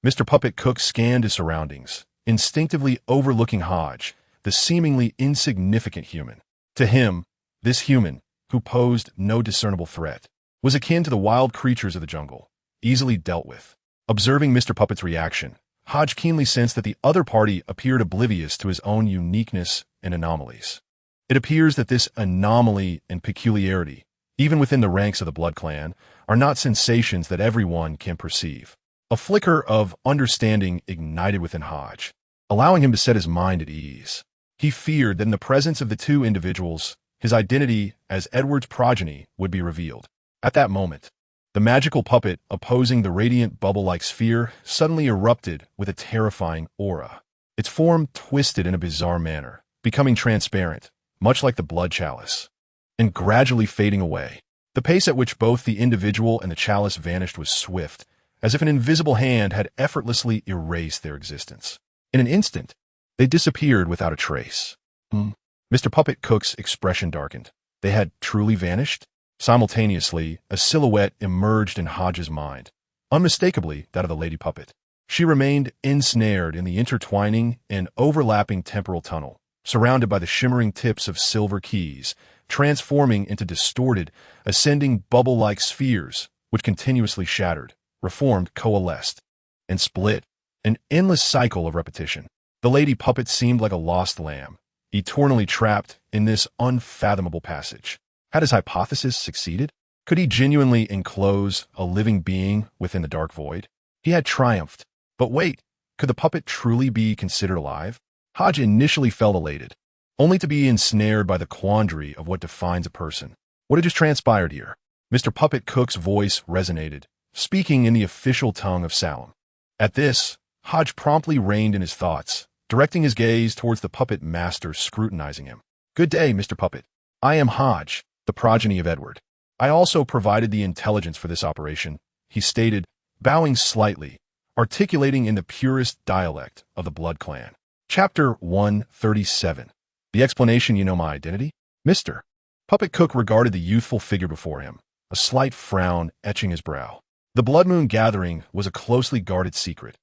Mr. Puppet Cook scanned his surroundings, instinctively overlooking Hodge, the seemingly insignificant human. To him, this human, who posed no discernible threat, was akin to the wild creatures of the jungle, easily dealt with. Observing Mr. Puppet's reaction, Hodge keenly sensed that the other party appeared oblivious to his own uniqueness and anomalies. It appears that this anomaly and peculiarity, even within the ranks of the Blood Clan, are not sensations that everyone can perceive. A flicker of understanding ignited within Hodge, allowing him to set his mind at ease. He feared that in the presence of the two individuals, his identity as Edward's progeny would be revealed. At that moment, the magical puppet opposing the radiant bubble-like sphere suddenly erupted with a terrifying aura. Its form twisted in a bizarre manner, becoming transparent, much like the blood chalice, and gradually fading away. The pace at which both the individual and the chalice vanished was swift, as if an invisible hand had effortlessly erased their existence. In an instant, they disappeared without a trace. Mr. Puppet Cook's expression darkened. They had truly vanished? Simultaneously, a silhouette emerged in Hodge's mind, unmistakably that of the Lady Puppet. She remained ensnared in the intertwining and overlapping temporal tunnel, surrounded by the shimmering tips of silver keys, transforming into distorted, ascending bubble-like spheres, which continuously shattered, reformed, coalesced, and split, an endless cycle of repetition. The Lady Puppet seemed like a lost lamb, eternally trapped in this unfathomable passage. Had his hypothesis succeeded? Could he genuinely enclose a living being within the dark void? He had triumphed. But wait, could the puppet truly be considered alive? Hodge initially felt elated, only to be ensnared by the quandary of what defines a person. What had just transpired here? Mr. Puppet Cook's voice resonated, speaking in the official tongue of Salem. At this, Hodge promptly reined in his thoughts, directing his gaze towards the puppet master scrutinizing him. Good day, Mr. Puppet. I am Hodge, the progeny of Edward. I also provided the intelligence for this operation, he stated, bowing slightly, articulating in the purest dialect of the Blood Clan. Chapter 137. The explanation. You know my identity? Mr. Puppet Cook regarded the youthful figure before him, a slight frown etching his brow. The Blood Moon Gathering was a closely guarded secret,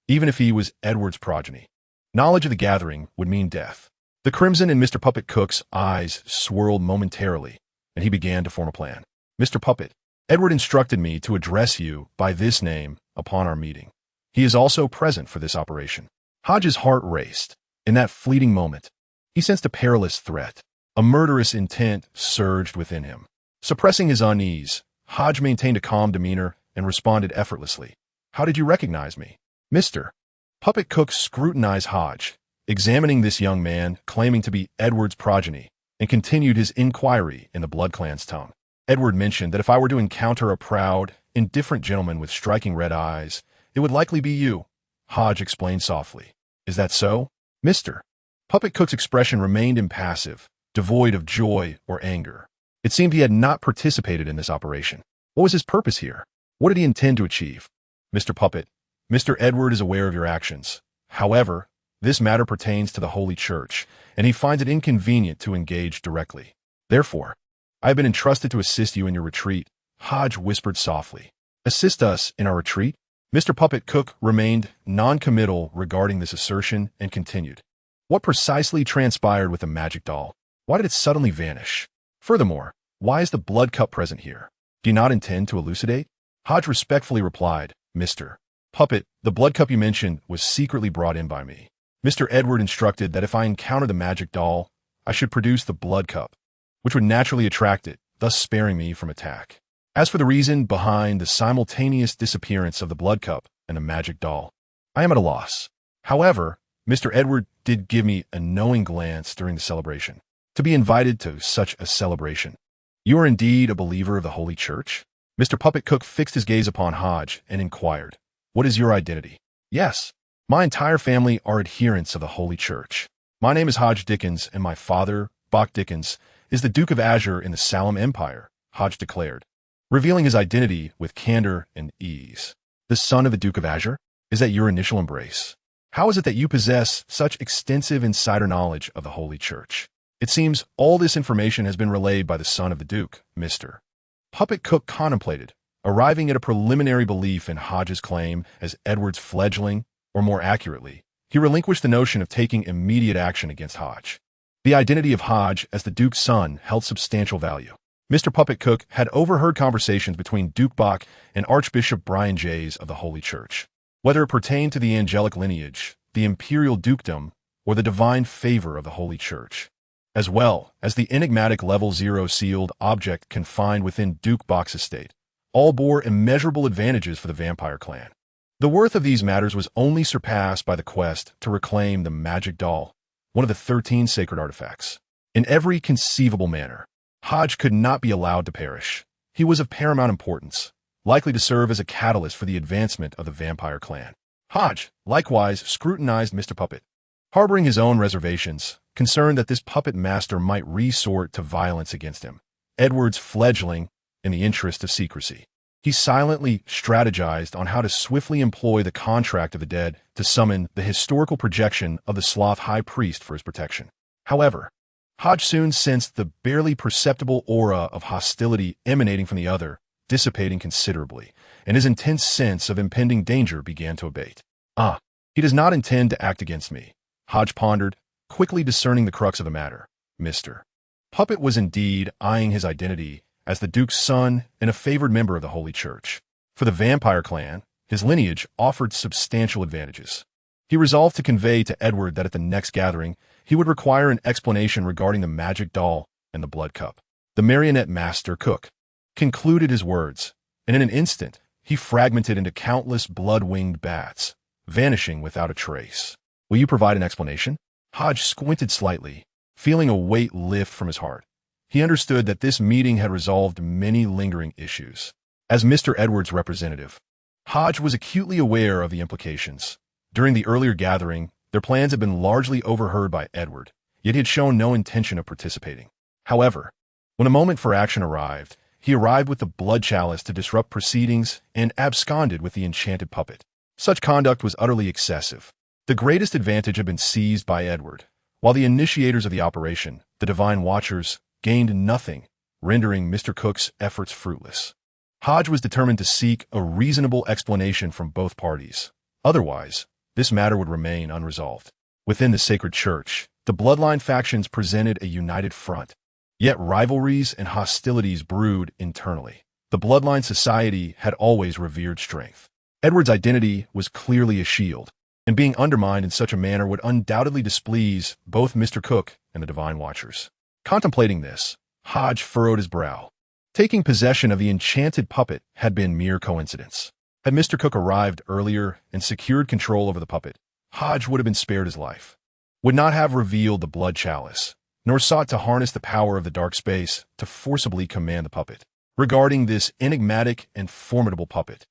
even if he was Edward's progeny. Knowledge of the gathering would mean death. The crimson in Mr. Puppet Cook's eyes swirled momentarily, and he began to form a plan. Mr. Puppet, Edward instructed me to address you by this name upon our meeting. He is also present for this operation. Hodge's heart raced. In that fleeting moment, he sensed a perilous threat. A murderous intent surged within him. Suppressing his unease, Hodge maintained a calm demeanor and responded effortlessly. How did you recognize me? Mr. Puppet Cook scrutinized Hodge, examining this young man claiming to be Edward's progeny, and continued his inquiry in the Blood Clan's tongue. Edward mentioned that if I were to encounter a proud, indifferent gentleman with striking red eyes, it would likely be you, Hodge explained softly. Is that so? Mr. Puppet Cook's expression remained impassive, devoid of joy or anger. It seemed he had not participated in this operation. What was his purpose here? What did he intend to achieve? Mr. Puppet, Mr. Edward is aware of your actions. However, this matter pertains to the Holy Church, and he finds it inconvenient to engage directly. Therefore, I have been entrusted to assist you in your retreat, Hodge whispered softly. Assist us in our retreat? Mr. Puppet Cook remained non-committal regarding this assertion and continued. What precisely transpired with the magic doll? Why did it suddenly vanish? Furthermore, why is the blood cup present here? Do you not intend to elucidate? Hodge respectfully replied, Mr. Puppet, the blood cup you mentioned was secretly brought in by me. Mr. Edward instructed that if I encounter the magic doll, I should produce the blood cup, which would naturally attract it, thus sparing me from attack. As for the reason behind the simultaneous disappearance of the blood cup and the magic doll, I am at a loss. However, Mr. Edward did give me a knowing glance during the celebration. To be invited to such a celebration. You are indeed a believer of the Holy Church? Mr. Puppet Cook fixed his gaze upon Hodge and inquired, What is your identity? Yes, my entire family are adherents of the Holy Church. My name is Hodge Dickens, and my father, Bach Dickens, is the Duke of Azure in the Salem Empire, Hodge declared, revealing his identity with candor and ease. The son of the Duke of Azure? Is that your initial embrace? How is it that you possess such extensive insider knowledge of the Holy Church? It seems all this information has been relayed by the son of the Duke, Mr. Puppet Cook contemplated, arriving at a preliminary belief in Hodge's claim as Edward's fledgling, or more accurately, he relinquished the notion of taking immediate action against Hodge. The identity of Hodge as the Duke's son held substantial value. Mr. Puppet Cook had overheard conversations between Duke Bach and Archbishop Brian Jays of the Holy Church. Whether it pertained to the angelic lineage, the imperial dukedom, or the divine favor of the Holy Church, as well as the enigmatic Level 0 sealed object confined within Duke Bach's estate, all bore immeasurable advantages for the vampire clan. The worth of these matters was only surpassed by the quest to reclaim the magic doll, one of the 13 sacred artifacts. In every conceivable manner, Hodge could not be allowed to perish. He was of paramount importance, likely to serve as a catalyst for the advancement of the vampire clan. Hodge, likewise, scrutinized Mr. Puppet, harboring his own reservations, concerned that this puppet master might resort to violence against him, Edward's fledgling, in the interest of secrecy. He silently strategized on how to swiftly employ the contract of the dead to summon the historical projection of the Sloth High Priest for his protection. However, Hodge soon sensed the barely perceptible aura of hostility emanating from the other, dissipating considerably, and his intense sense of impending danger began to abate. He does not intend to act against me, Hodge pondered, quickly discerning the crux of the matter. Mr. Puppet was indeed eyeing his identity as the Duke's son and a favored member of the Holy Church. For the vampire clan, his lineage offered substantial advantages. He resolved to convey to Edward that at the next gathering, he would require an explanation regarding the magic doll and the blood cup. The marionette master cook concluded his words, and in an instant, he fragmented into countless blood-winged bats, vanishing without a trace. Will you provide an explanation? Hodge squinted slightly, feeling a weight lift from his heart. He understood that this meeting had resolved many lingering issues. As Mr. Edwards' representative, Hodge was acutely aware of the implications. During the earlier gathering, their plans had been largely overheard by Edward, yet he had shown no intention of participating. However, when a moment for action arrived, he arrived with the blood chalice to disrupt proceedings and absconded with the enchanted puppet. Such conduct was utterly excessive. The greatest advantage had been seized by Edward, while the initiators of the operation, the Divine Watchers, gained nothing, rendering Mr. Cook's efforts fruitless. Hodge was determined to seek a reasonable explanation from both parties. Otherwise, this matter would remain unresolved. Within the sacred church, the bloodline factions presented a united front. Yet rivalries and hostilities brewed internally. The bloodline society had always revered strength. Edward's identity was clearly a shield, and being undermined in such a manner would undoubtedly displease both Mr. Cook and the Divine Watchers. Contemplating this, Hodge furrowed his brow. Taking possession of the enchanted puppet had been mere coincidence. Had Mr. Cook arrived earlier and secured control over the puppet, Hodge would have been spared his life. Would not have revealed the blood chalice, nor sought to harness the power of the dark space to forcibly command the puppet. Regarding this enigmatic and formidable puppet,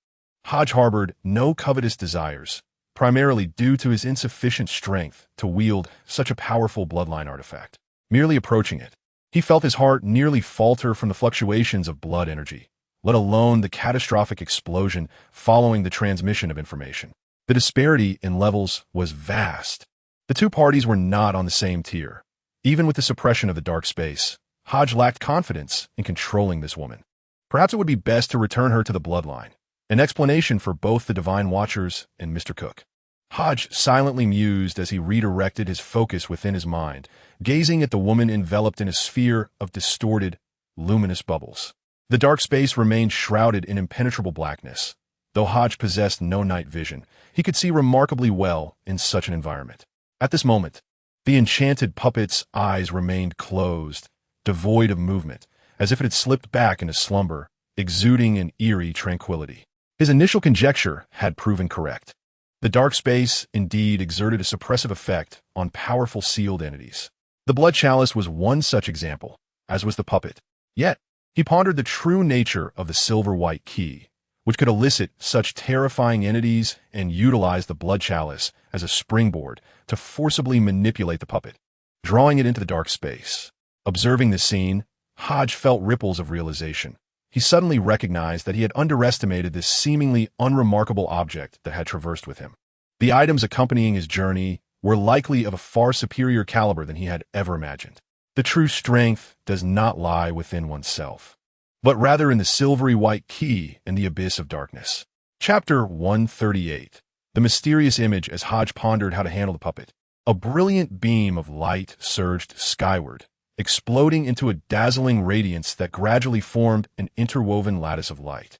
Hodge harbored no covetous desires, primarily due to his insufficient strength to wield such a powerful bloodline artifact. Merely approaching it, he felt his heart nearly falter from the fluctuations of blood energy, let alone the catastrophic explosion following the transmission of information. The disparity in levels was vast. The two parties were not on the same tier. Even with the suppression of the dark space, Hodge lacked confidence in controlling this woman. Perhaps it would be best to return her to the bloodline, an explanation for both the Divine Watchers and Mr. Cook. Hodge silently mused as he redirected his focus within his mind, gazing at the woman enveloped in a sphere of distorted, luminous bubbles. The dark space remained shrouded in impenetrable blackness. Though Hodge possessed no night vision, he could see remarkably well in such an environment. At this moment, the enchanted puppet's eyes remained closed, devoid of movement, as if it had slipped back into slumber, exuding an eerie tranquility. His initial conjecture had proven correct. The dark space indeed exerted a suppressive effect on powerful sealed entities. The blood chalice was one such example, as was the puppet. Yet, he pondered the true nature of the silver-white key, which could elicit such terrifying entities and utilize the blood chalice as a springboard to forcibly manipulate the puppet, drawing it into the dark space. Observing the scene, Hodge felt ripples of realization. He suddenly recognized that he had underestimated this seemingly unremarkable object that had traversed with him. The items accompanying his journey were likely of a far superior caliber than he had ever imagined. The true strength does not lie within oneself, but rather in the silvery white key in the abyss of darkness. Chapter 138. The mysterious image as Hodge pondered how to handle the puppet. A brilliant beam of light surged skyward, exploding into a dazzling radiance that gradually formed an interwoven lattice of light,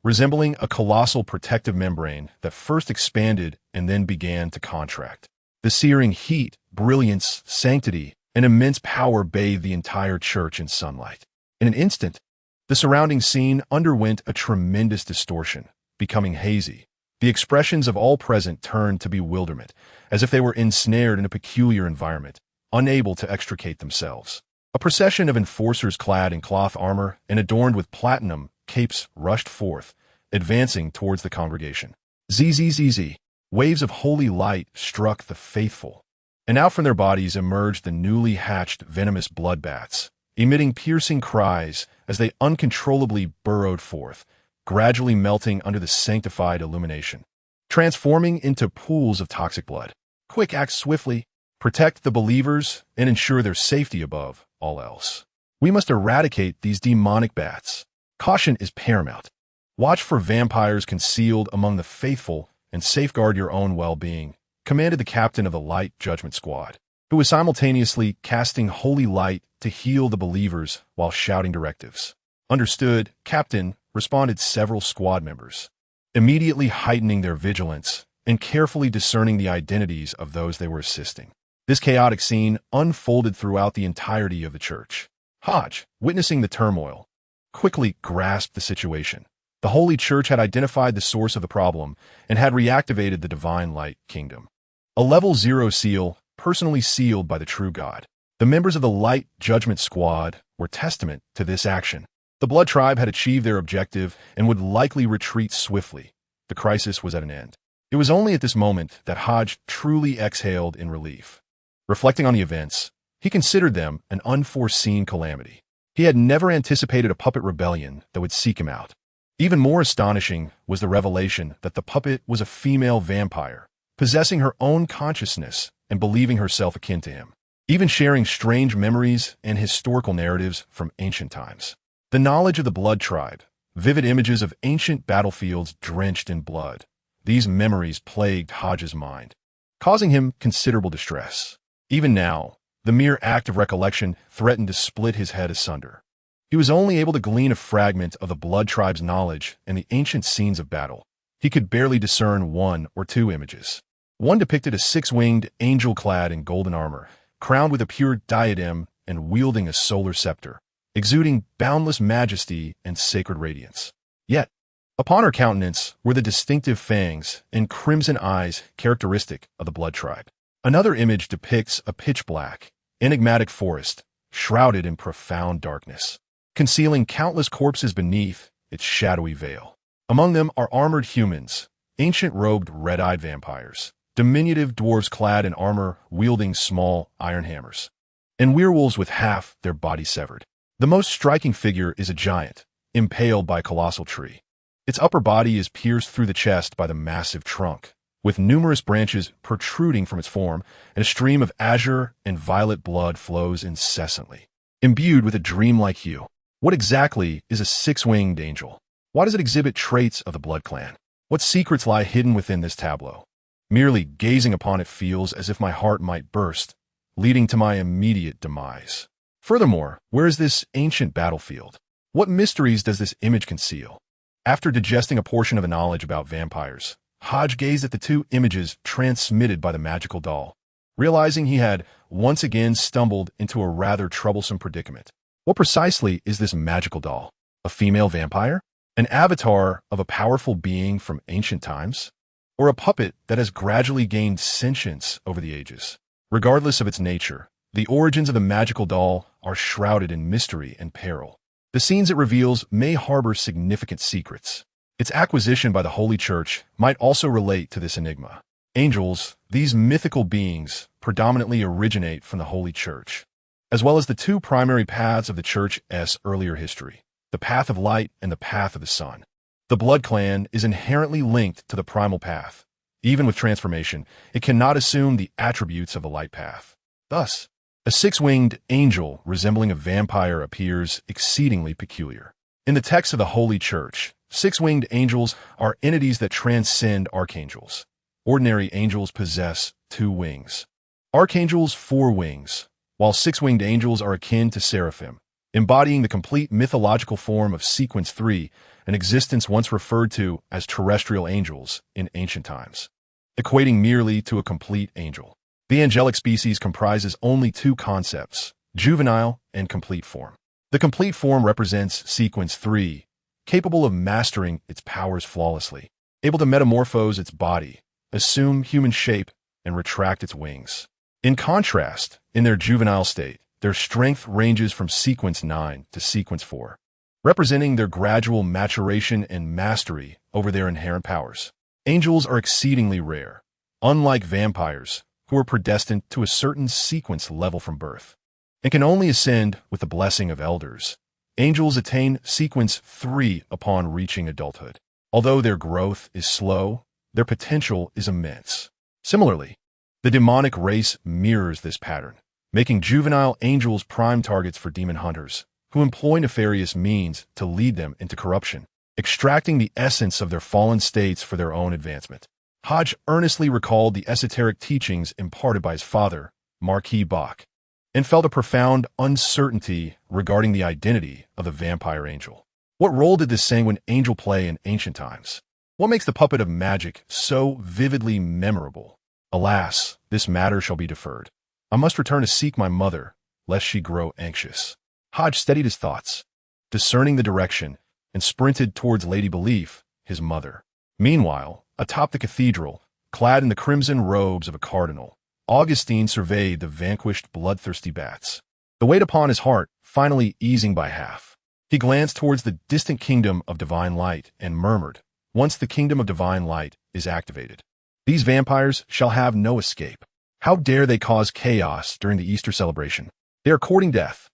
resembling a colossal protective membrane that first expanded and then began to contract. The searing heat, brilliance, sanctity, and immense power bathed the entire church in sunlight. In an instant, the surrounding scene underwent a tremendous distortion, becoming hazy. The expressions of all present turned to bewilderment, as if they were ensnared in a peculiar environment, unable to extricate themselves. A procession of enforcers clad in cloth armor and adorned with platinum capes rushed forth, advancing towards the congregation. Zzz. Waves of holy light struck the faithful, and out from their bodies emerged the newly hatched venomous blood bats, emitting piercing cries as they uncontrollably burrowed forth, gradually melting under the sanctified illumination, transforming into pools of toxic blood. Quick, act swiftly, protect the believers, and ensure their safety above all else. We must eradicate these demonic bats. Caution is paramount. Watch for vampires concealed among the faithful and safeguard your own well-being, commanded the captain of the Light Judgment Squad, who was simultaneously casting holy light to heal the believers while shouting directives. Understood, Captain, responded several squad members, immediately heightening their vigilance and carefully discerning the identities of those they were assisting. This chaotic scene unfolded throughout the entirety of the church. Hodge, witnessing the turmoil, quickly grasped the situation. The Holy Church had identified the source of the problem and had reactivated the Divine Light Kingdom. A Level 0 seal, personally sealed by the true God. The members of the Light Judgment Squad were testament to this action. The Blood Tribe had achieved their objective and would likely retreat swiftly. The crisis was at an end. It was only at this moment that Hodge truly exhaled in relief. Reflecting on the events, he considered them an unforeseen calamity. He had never anticipated a puppet rebellion that would seek him out. Even more astonishing was the revelation that the puppet was a female vampire, possessing her own consciousness and believing herself akin to him, even sharing strange memories and historical narratives from ancient times. The knowledge of the Blood Tribe, vivid images of ancient battlefields drenched in blood. These memories plagued Hodge's mind, causing him considerable distress. Even now, the mere act of recollection threatened to split his head asunder. He was only able to glean a fragment of the Blood Tribe's knowledge and the ancient scenes of battle. He could barely discern one or two images. One depicted a six-winged angel clad in golden armor, crowned with a pure diadem and wielding a solar scepter, exuding boundless majesty and sacred radiance. Yet, upon her countenance were the distinctive fangs and crimson eyes characteristic of the Blood Tribe. Another image depicts a pitch-black, enigmatic forest, shrouded in profound darkness, concealing countless corpses beneath its shadowy veil. Among them are armored humans, ancient robed red-eyed vampires, diminutive dwarves clad in armor wielding small iron hammers, and werewolves with half their body severed. The most striking figure is a giant, impaled by a colossal tree. Its upper body is pierced through the chest by the massive trunk, with numerous branches protruding from its form, and a stream of azure and violet blood flows incessantly, imbued with a dreamlike hue. What exactly is a six-winged angel? Why does it exhibit traits of the Blood Clan? What secrets lie hidden within this tableau? Merely gazing upon it feels as if my heart might burst, leading to my immediate demise. Furthermore, where is this ancient battlefield? What mysteries does this image conceal? After digesting a portion of the knowledge about vampires, Hodge gazed at the two images transmitted by the magical doll, realizing he had once again stumbled into a rather troublesome predicament. What precisely is this magical doll? A female vampire? An avatar of a powerful being from ancient times? Or a puppet that has gradually gained sentience over the ages? Regardless of its nature, the origins of the magical doll are shrouded in mystery and peril. The scenes it reveals may harbor significant secrets. Its acquisition by the Holy Church might also relate to this enigma. Angels, these mythical beings, predominantly originate from the Holy Church, as well as the two primary paths of the Church's earlier history, the path of light and the path of the sun. The Blood Clan is inherently linked to the primal path. Even with transformation, it cannot assume the attributes of the light path. Thus, a six-winged angel resembling a vampire appears exceedingly peculiar. In the text of the Holy Church, six-winged angels are entities that transcend archangels. Ordinary angels possess 2 wings. Archangels 4 wings, while six-winged angels are akin to seraphim, embodying the complete mythological form of Sequence 3, an existence once referred to as terrestrial angels in ancient times, equating merely to a complete angel. The angelic species comprises only 2 concepts, juvenile and complete form. The complete form represents Sequence 3, capable of mastering its powers flawlessly, able to metamorphose its body, assume human shape, and retract its wings. In contrast, in their juvenile state, their strength ranges from Sequence 9 to Sequence 4, representing their gradual maturation and mastery over their inherent powers. Angels are exceedingly rare, unlike vampires, who are predestined to a certain sequence level from birth, and can only ascend with the blessing of elders. Angels attain Sequence 3 upon reaching adulthood. Although their growth is slow, their potential is immense. Similarly, the demonic race mirrors this pattern, making juvenile angels prime targets for demon hunters, who employ nefarious means to lead them into corruption, extracting the essence of their fallen states for their own advancement. Hodge earnestly recalled the esoteric teachings imparted by his father, Marquis, and felt a profound uncertainty regarding the identity of the vampire angel. What role did this sanguine angel play in ancient times? What makes the puppet of magic so vividly memorable? Alas, this matter shall be deferred. I must return to seek my mother, lest she grow anxious. Hodge steadied his thoughts, discerning the direction, and sprinted towards Lady Belief, his mother. Meanwhile, atop the cathedral, clad in the crimson robes of a cardinal, Augustine surveyed the vanquished bloodthirsty bats. The weight upon his heart finally easing by half. He glanced towards the distant kingdom of divine light and murmured, "Once the kingdom of divine light is activated, these vampires shall have no escape. How dare they cause chaos during the Easter celebration? They are courting death.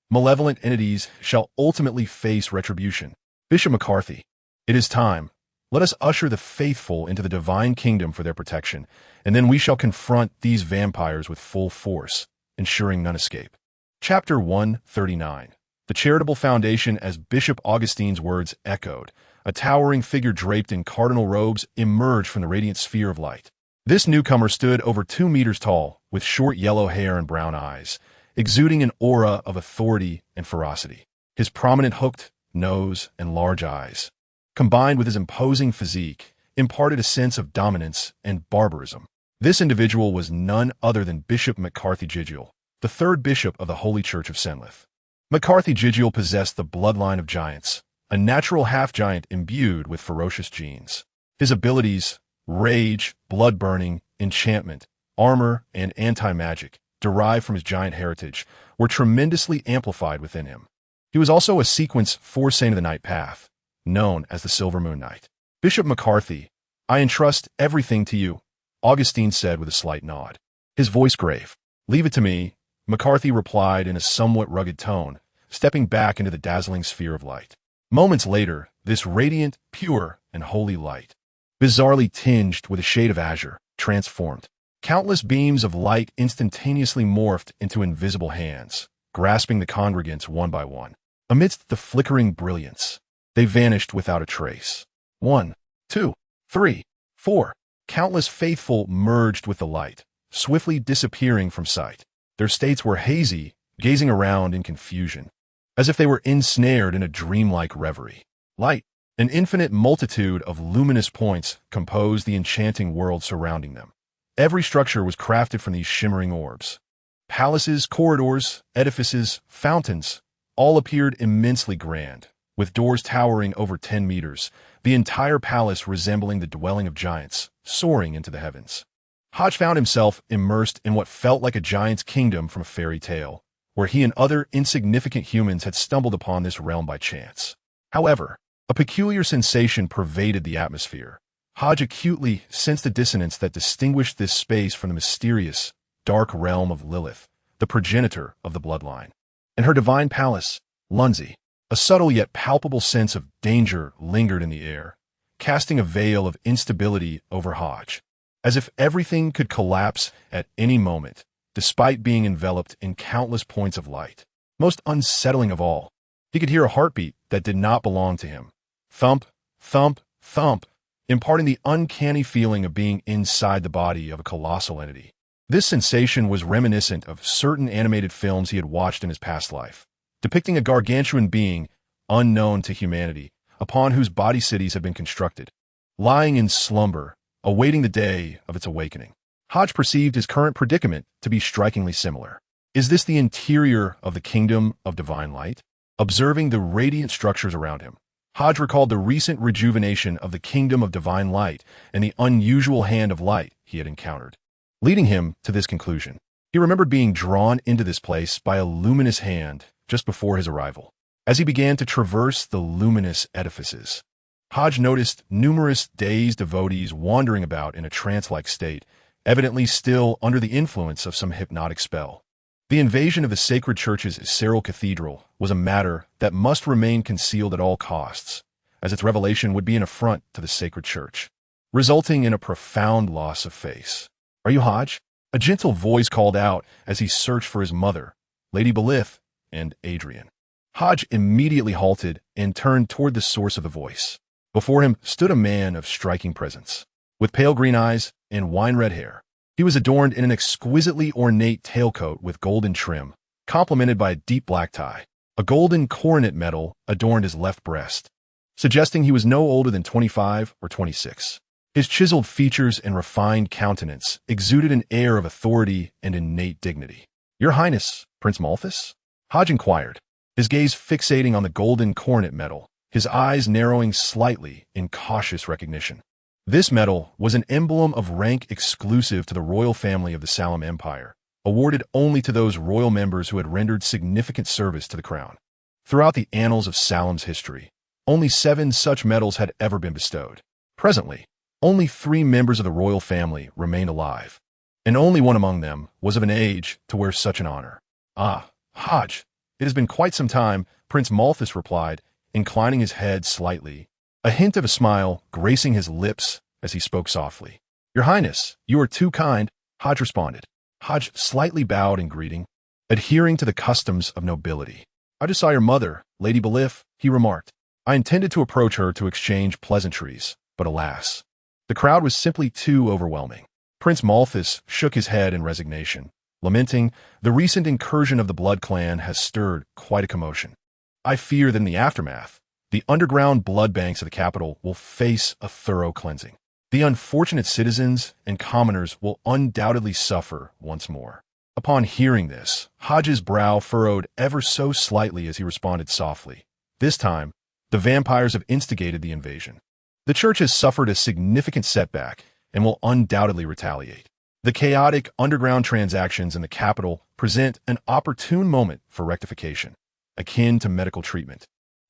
Malevolent entities shall ultimately face retribution. Bishop McCarthy, it is time. Let us usher the faithful into the divine kingdom for their protection, and then we shall confront these vampires with full force, ensuring none escape." Chapter 139. The charitable foundation. As Bishop Augustine's words echoed, a towering figure draped in cardinal robes emerged from the radiant sphere of light. This newcomer stood over 2 meters tall, with short yellow hair and brown eyes, exuding an aura of authority and ferocity. His prominent hooked nose and large eyes, combined with his imposing physique, imparted a sense of dominance and barbarism. This individual was none other than Bishop McCarthy Gigiel, the third bishop of the Holy Church of Senlith. McCarthy Gigiel possessed the bloodline of giants, a natural half-giant imbued with ferocious genes. His abilities, rage, blood-burning, enchantment, armor, and anti-magic, derived from his giant heritage, were tremendously amplified within him. He was also a sequence 4 Saint of the Night path, known as the Silver Moon Knight. "Bishop McCarthy, I entrust everything to you," Augustine said with a slight nod, his voice grave. "Leave it to me," McCarthy replied in a somewhat rugged tone, stepping back into the dazzling sphere of light. Moments later, this radiant, pure, and holy light, bizarrely tinged with a shade of azure, transformed. Countless beams of light instantaneously morphed into invisible hands, grasping the congregants one by one. Amidst the flickering brilliance, they vanished without a trace. 1, 2, 3, 4. Countless faithful merged with the light, swiftly disappearing from sight. Their states were hazy, gazing around in confusion, as if they were ensnared in a dreamlike reverie. Light, an infinite multitude of luminous points, composed the enchanting world surrounding them. Every structure was crafted from these shimmering orbs. Palaces, corridors, edifices, fountains, all appeared immensely grand, with doors towering over 10 meters, the entire palace resembling the dwelling of giants, soaring into the heavens. Hodge found himself immersed in what felt like a giant's kingdom from a fairy tale, where he and other insignificant humans had stumbled upon this realm by chance. However, a peculiar sensation pervaded the atmosphere. Hodge acutely sensed the dissonance that distinguished this space from the mysterious, dark realm of Lilith, the progenitor of the bloodline, and her divine palace, Lunzi. A subtle yet palpable sense of danger lingered in the air, casting a veil of instability over Hodge, as if everything could collapse at any moment, despite being enveloped in countless points of light. Most unsettling of all, he could hear a heartbeat that did not belong to him. Thump, thump, thump, imparting the uncanny feeling of being inside the body of a colossal entity. This sensation was reminiscent of certain animated films he had watched in his past life, depicting a gargantuan being, unknown to humanity, upon whose body cities had been constructed, lying in slumber, awaiting the day of its awakening. Hodge perceived his current predicament to be strikingly similar. Is this the interior of the kingdom of divine light? Observing the radiant structures around him, Hodge recalled the recent rejuvenation of the kingdom of divine light and the unusual hand of light he had encountered. Leading him to this conclusion, he remembered being drawn into this place by a luminous hand just before his arrival. As he began to traverse the luminous edifices, Hodge noticed numerous dazed devotees wandering about in a trance-like state, evidently still under the influence of some hypnotic spell. The invasion of the sacred church's Cyril Cathedral was a matter that must remain concealed at all costs, as its revelation would be an affront to the sacred church, resulting in a profound loss of face. "Are you Hodge?" A gentle voice called out as he searched for his mother, Lady Belith, and Adrian. Hodge immediately halted and turned toward the source of the voice. Before him stood a man of striking presence, with pale green eyes and wine-red hair. He was adorned in an exquisitely ornate tailcoat with golden trim, complemented by a deep black tie. A golden coronet medal adorned his left breast, suggesting he was no older than 25 or 26. His chiseled features and refined countenance exuded an air of authority and innate dignity. "Your Highness, Prince Malthus?" Hodge inquired, his gaze fixating on the golden coronet medal, his eyes narrowing slightly in cautious recognition. This medal was an emblem of rank exclusive to the royal family of the Salem Empire, awarded only to those royal members who had rendered significant service to the crown. Throughout the annals of Salem's history, only 7 such medals had ever been bestowed. Presently, only 3 members of the royal family remained alive, and only one among them was of an age to wear such an honor. "Ah, Hodge, it has been quite some time," Prince Malthus replied, inclining his head slightly, a hint of a smile gracing his lips as he spoke softly. "Your Highness, you are too kind," Hodge responded. Hodge slightly bowed in greeting, adhering to the customs of nobility. "I just saw your mother, Lady Belif," he remarked. I intended to approach her to exchange pleasantries, but alas, the crowd was simply too overwhelming. Prince Malthus shook his head in resignation, lamenting, "The recent incursion of the Blood Clan has stirred quite a commotion. I fear that in the aftermath, the underground blood banks of the capital will face a thorough cleansing. The unfortunate citizens and commoners will undoubtedly suffer once more." Upon hearing this, Hodges' brow furrowed ever so slightly as he responded softly, "This time, the vampires have instigated the invasion. The church has suffered a significant setback and will undoubtedly retaliate. The chaotic underground transactions in the capital present an opportune moment for rectification, akin to medical treatment.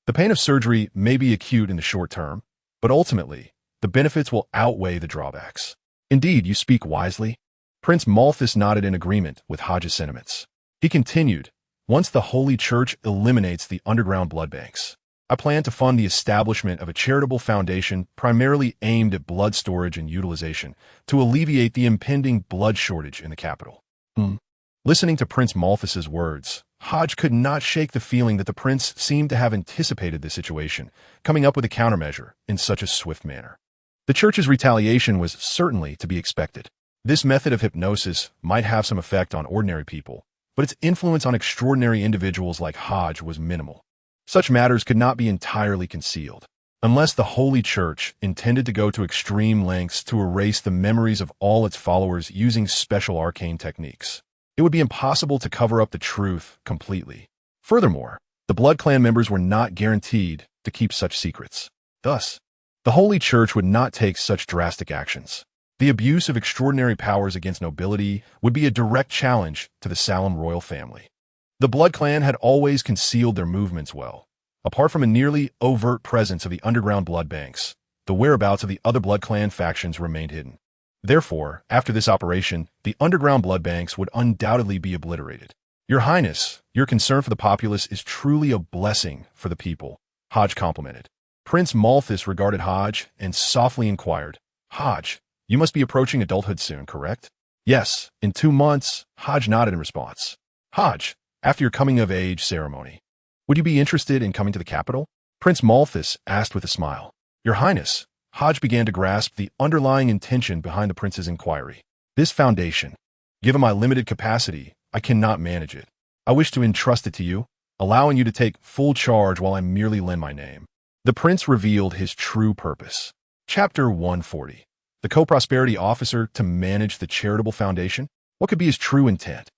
The pain of surgery may be acute in the short term, but ultimately, the benefits will outweigh the drawbacks." "Indeed, you speak wisely." Prince Malthus nodded in agreement with Hodges' sentiments. He continued, "Once the Holy Church eliminates the underground blood banks, I plan to fund the establishment of a charitable foundation primarily aimed at blood storage and utilization to alleviate the impending blood shortage in the capital." Listening to Prince Malthus's words, Hodge could not shake the feeling that the prince seemed to have anticipated the situation, coming up with a countermeasure in such a swift manner. The church's retaliation was certainly to be expected. This method of hypnosis might have some effect on ordinary people, but its influence on extraordinary individuals like Hodge was minimal. Such matters could not be entirely concealed. Unless the Holy Church intended to go to extreme lengths to erase the memories of all its followers using special arcane techniques, it would be impossible to cover up the truth completely. Furthermore, the Blood Clan members were not guaranteed to keep such secrets. Thus, the Holy Church would not take such drastic actions. The abuse of extraordinary powers against nobility would be a direct challenge to the Salem royal family. The Blood Clan had always concealed their movements well. Apart from a nearly overt presence of the underground blood banks, the whereabouts of the other Blood Clan factions remained hidden. Therefore, after this operation, the underground blood banks would undoubtedly be obliterated. "Your Highness, your concern for the populace is truly a blessing for the people," Hodge complimented. Prince Malthus regarded Hodge and softly inquired, "Hodge, you must be approaching adulthood soon, correct?" "Yes, in 2 months," Hodge nodded in response. "Hodge, after your coming-of-age ceremony, would you be interested in coming to the capital?" Prince Malthus asked with a smile. "Your Highness," Hodge began to grasp the underlying intention behind the prince's inquiry. "This foundation, given my limited capacity, I cannot manage it. I wish to entrust it to you, allowing you to take full charge while I merely lend my name." The prince revealed his true purpose. Chapter 140. The Co-Prosperity Officer to manage the charitable foundation? What could be his true intent?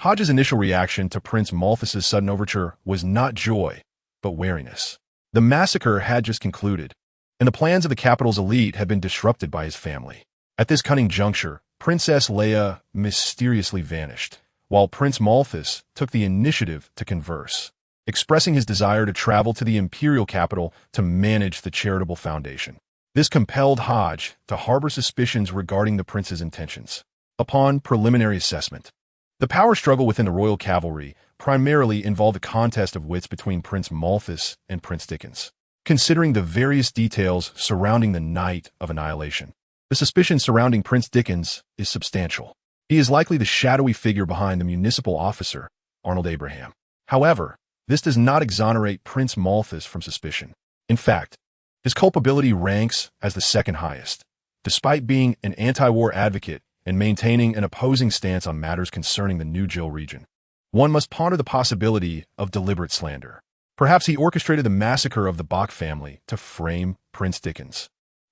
Hodges' initial reaction to Prince Malthus's sudden overture was not joy, but wariness. The massacre had just concluded, and the plans of the capital's elite had been disrupted by his family. At this cunning juncture, Princess Leia mysteriously vanished, while Prince Malthus took the initiative to converse, expressing his desire to travel to the imperial capital to manage the charitable foundation. This compelled Hodge to harbor suspicions regarding the prince's intentions. Upon preliminary assessment, the power struggle within the royal cavalry primarily involved a contest of wits between Prince Malthus and Prince Dickens. Considering the various details surrounding the Night of Annihilation, the suspicion surrounding Prince Dickens is substantial. He is likely the shadowy figure behind the municipal officer, Arnold Abraham. However, this does not exonerate Prince Malthus from suspicion. In fact, his culpability ranks as the second highest, despite being an anti-war advocate and maintaining an opposing stance on matters concerning the New Jill region. One must ponder the possibility of deliberate slander. Perhaps he orchestrated the massacre of the Bach family to frame Prince Dickens.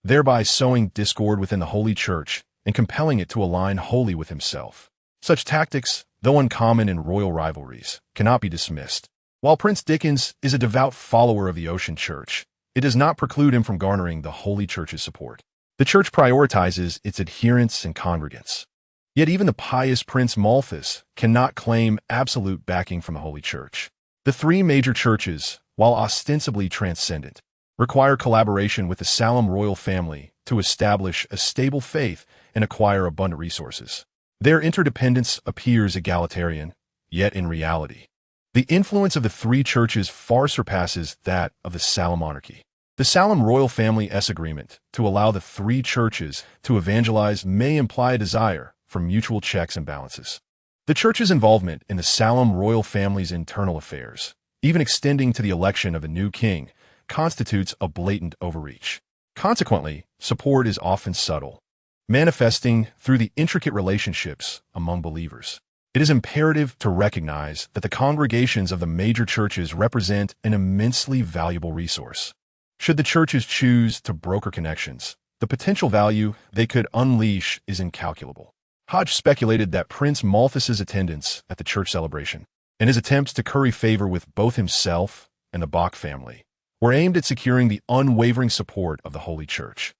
thereby sowing discord within the Holy Church and compelling it to align wholly with himself. Such tactics, though uncommon in royal rivalries, cannot be dismissed. While Prince Dickens is a devout follower of the Ocean Church, it does not preclude him from garnering the Holy Church's support. The Church prioritizes its adherents and congregants. Yet even the pious Prince Malthus cannot claim absolute backing from the Holy Church. The three major churches, while ostensibly transcendent, require collaboration with the Salem royal family to establish a stable faith and acquire abundant resources. Their interdependence appears egalitarian, yet in reality, the influence of the three churches far surpasses that of the Salem monarchy. The Salem royal family's agreement to allow the three churches to evangelize may imply a desire for mutual checks and balances. The church's involvement in the Salem royal family's internal affairs, even extending to the election of a new king, constitutes a blatant overreach. Consequently, support is often subtle, manifesting through the intricate relationships among believers. It is imperative to recognize that the congregations of the major churches represent an immensely valuable resource. Should the churches choose to broker connections, the potential value they could unleash is incalculable. Hodges speculated that Prince Malthus's attendance at the church celebration and his attempts to curry favor with both himself and the Bach family were aimed at securing the unwavering support of the Holy Church.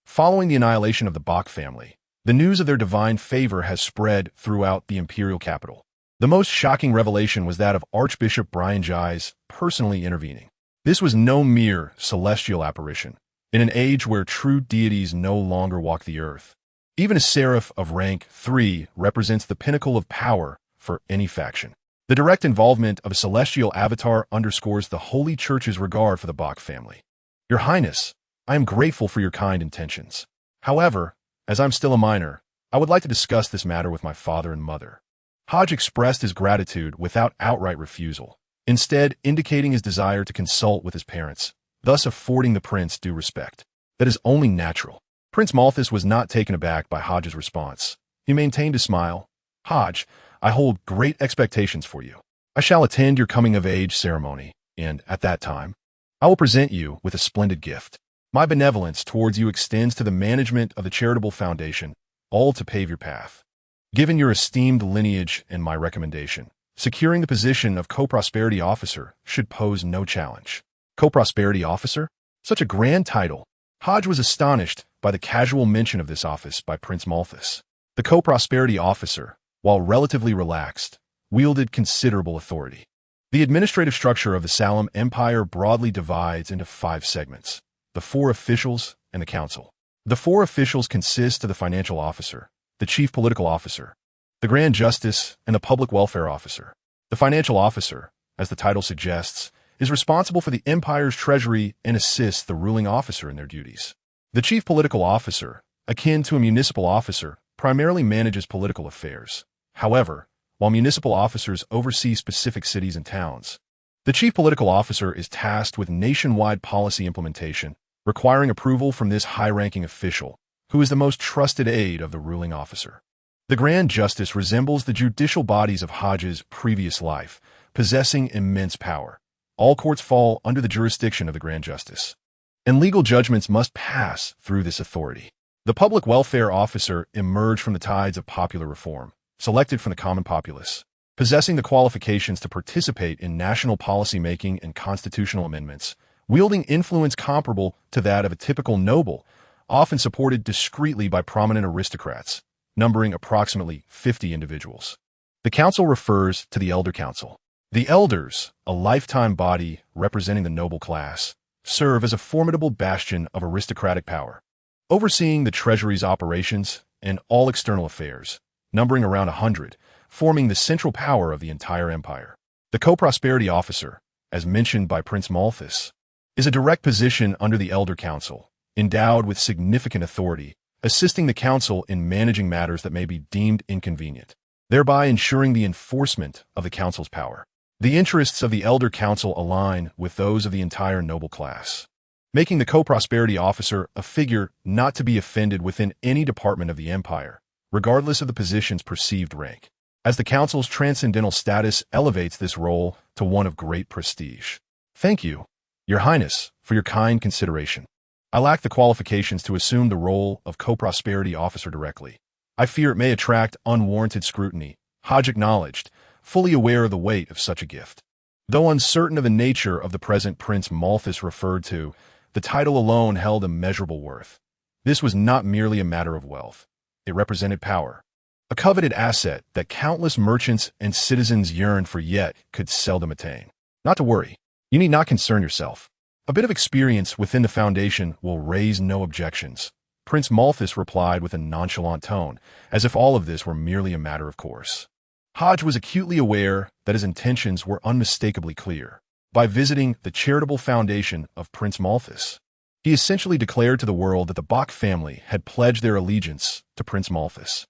Following the annihilation of the Bach family, the news of their divine favor has spread throughout the imperial capital. The most shocking revelation was that of Archbishop Brian Gies personally intervening. This was no mere celestial apparition. In an age where true deities no longer walk the earth, even a seraph of rank 3 represents the pinnacle of power for any faction. The direct involvement of a celestial avatar underscores the Holy Church's regard for the Bach family. Your Highness, I am grateful for your kind intentions. However, as I'm still a minor, I would like to discuss this matter with my father and mother. Hodge expressed his gratitude without outright refusal, instead indicating his desire to consult with his parents, thus affording the prince due respect. That is only natural. Prince Malthus was not taken aback by Hodge's response. He maintained a smile. Hodge, I hold great expectations for you. I shall attend your coming-of-age ceremony, and, at that time, I will present you with a splendid gift. My benevolence towards you extends to the management of the charitable foundation, all to pave your path. Given your esteemed lineage and my recommendation, securing the position of Co-Prosperity Officer should pose no challenge. Co-Prosperity Officer? Such a grand title. Hodge was astonished by the casual mention of this office by Prince Malthus. The Co-Prosperity Officer, while relatively relaxed, wielded considerable authority. The administrative structure of the Salem Empire broadly divides into 5 segments: the 4 officials and the council. The 4 officials consist of the financial officer, the chief political officer, the grand justice, and the public welfare officer. The financial officer, as the title suggests, is responsible for the empire's treasury and assists the ruling officer in their duties. The chief political officer, akin to a municipal officer, primarily manages political affairs. However, while municipal officers oversee specific cities and towns, the chief political officer is tasked with nationwide policy implementation, requiring approval from this high-ranking official, who is the most trusted aide of the ruling officer. The Grand Justice resembles the judicial bodies of Hodges' previous life, possessing immense power. All courts fall under the jurisdiction of the Grand Justice, and legal judgments must pass through this authority. The public welfare officer emerged from the tides of popular reform, selected from the common populace, possessing the qualifications to participate in national policy-making and constitutional amendments, wielding influence comparable to that of a typical noble, often supported discreetly by prominent aristocrats, numbering approximately 50 individuals. The council refers to the Elder Council. The elders, a lifetime body representing the noble class, serve as a formidable bastion of aristocratic power, overseeing the treasury's operations and all external affairs, numbering around 100, forming the central power of the entire empire. The Co-Prosperity Officer, as mentioned by Prince Malthus, is a direct position under the Elder Council, endowed with significant authority, assisting the council in managing matters that may be deemed inconvenient, thereby ensuring the enforcement of the council's power. The interests of the Elder Council align with those of the entire noble class, making the Co-Prosperity Officer a figure not to be offended within any department of the empire, regardless of the position's perceived rank, as the council's transcendental status elevates this role to one of great prestige. Thank you, Your Highness, for your kind consideration. I lack the qualifications to assume the role of co-prosperity officer directly. I fear it may attract unwarranted scrutiny, Hodge acknowledged, fully aware of the weight of such a gift. Though uncertain of the nature of the present Prince Malthus referred to, the title alone held immeasurable worth. This was not merely a matter of wealth. It represented power, a coveted asset that countless merchants and citizens yearned for yet could seldom attain. Not to worry. You need not concern yourself. A bit of experience within the Foundation will raise no objections. Prince Malthus replied with a nonchalant tone, as if all of this were merely a matter of course. Hodge was acutely aware that his intentions were unmistakably clear. By visiting the charitable foundation of Prince Malthus, he essentially declared to the world that the Bach family had pledged their allegiance to Prince Malthus.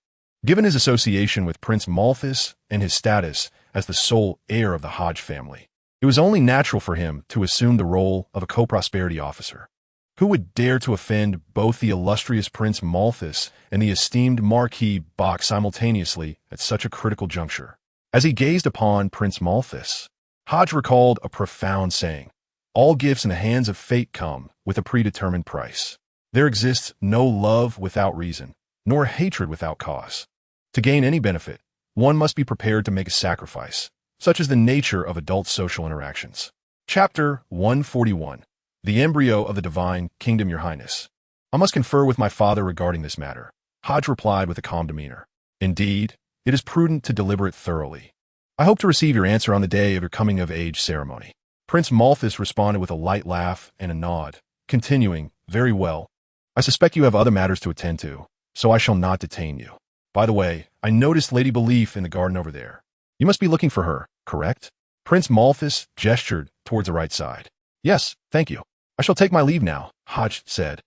Given his association with Prince Malthus and his status as the sole heir of the Hodge family, it was only natural for him to assume the role of a co-prosperity officer. Who would dare to offend both the illustrious Prince Malthus and the esteemed Marquis Bach simultaneously at such a critical juncture? As he gazed upon Prince Malthus, Hodge recalled a profound saying: "All gifts in the hands of fate come with a predetermined price. There exists no love without reason, nor hatred without cause. To gain any benefit, one must be prepared to make a sacrifice. Such is the nature of adult social interactions." Chapter 141. The Embryo of the Divine Kingdom, Your Highness. "I must confer with my father regarding this matter," Hodge replied with a calm demeanor. "Indeed, it is prudent to deliberate thoroughly. I hope to receive your answer on the day of your coming-of-age ceremony." Prince Malthus responded with a light laugh and a nod, continuing, "Very well. I suspect you have other matters to attend to, so I shall not detain you. By the way, I noticed Lady Belief in the garden over there. You must be looking for her, correct?" Prince Malthus gestured towards the right side. "Yes, thank you. I shall take my leave now," Hodge said,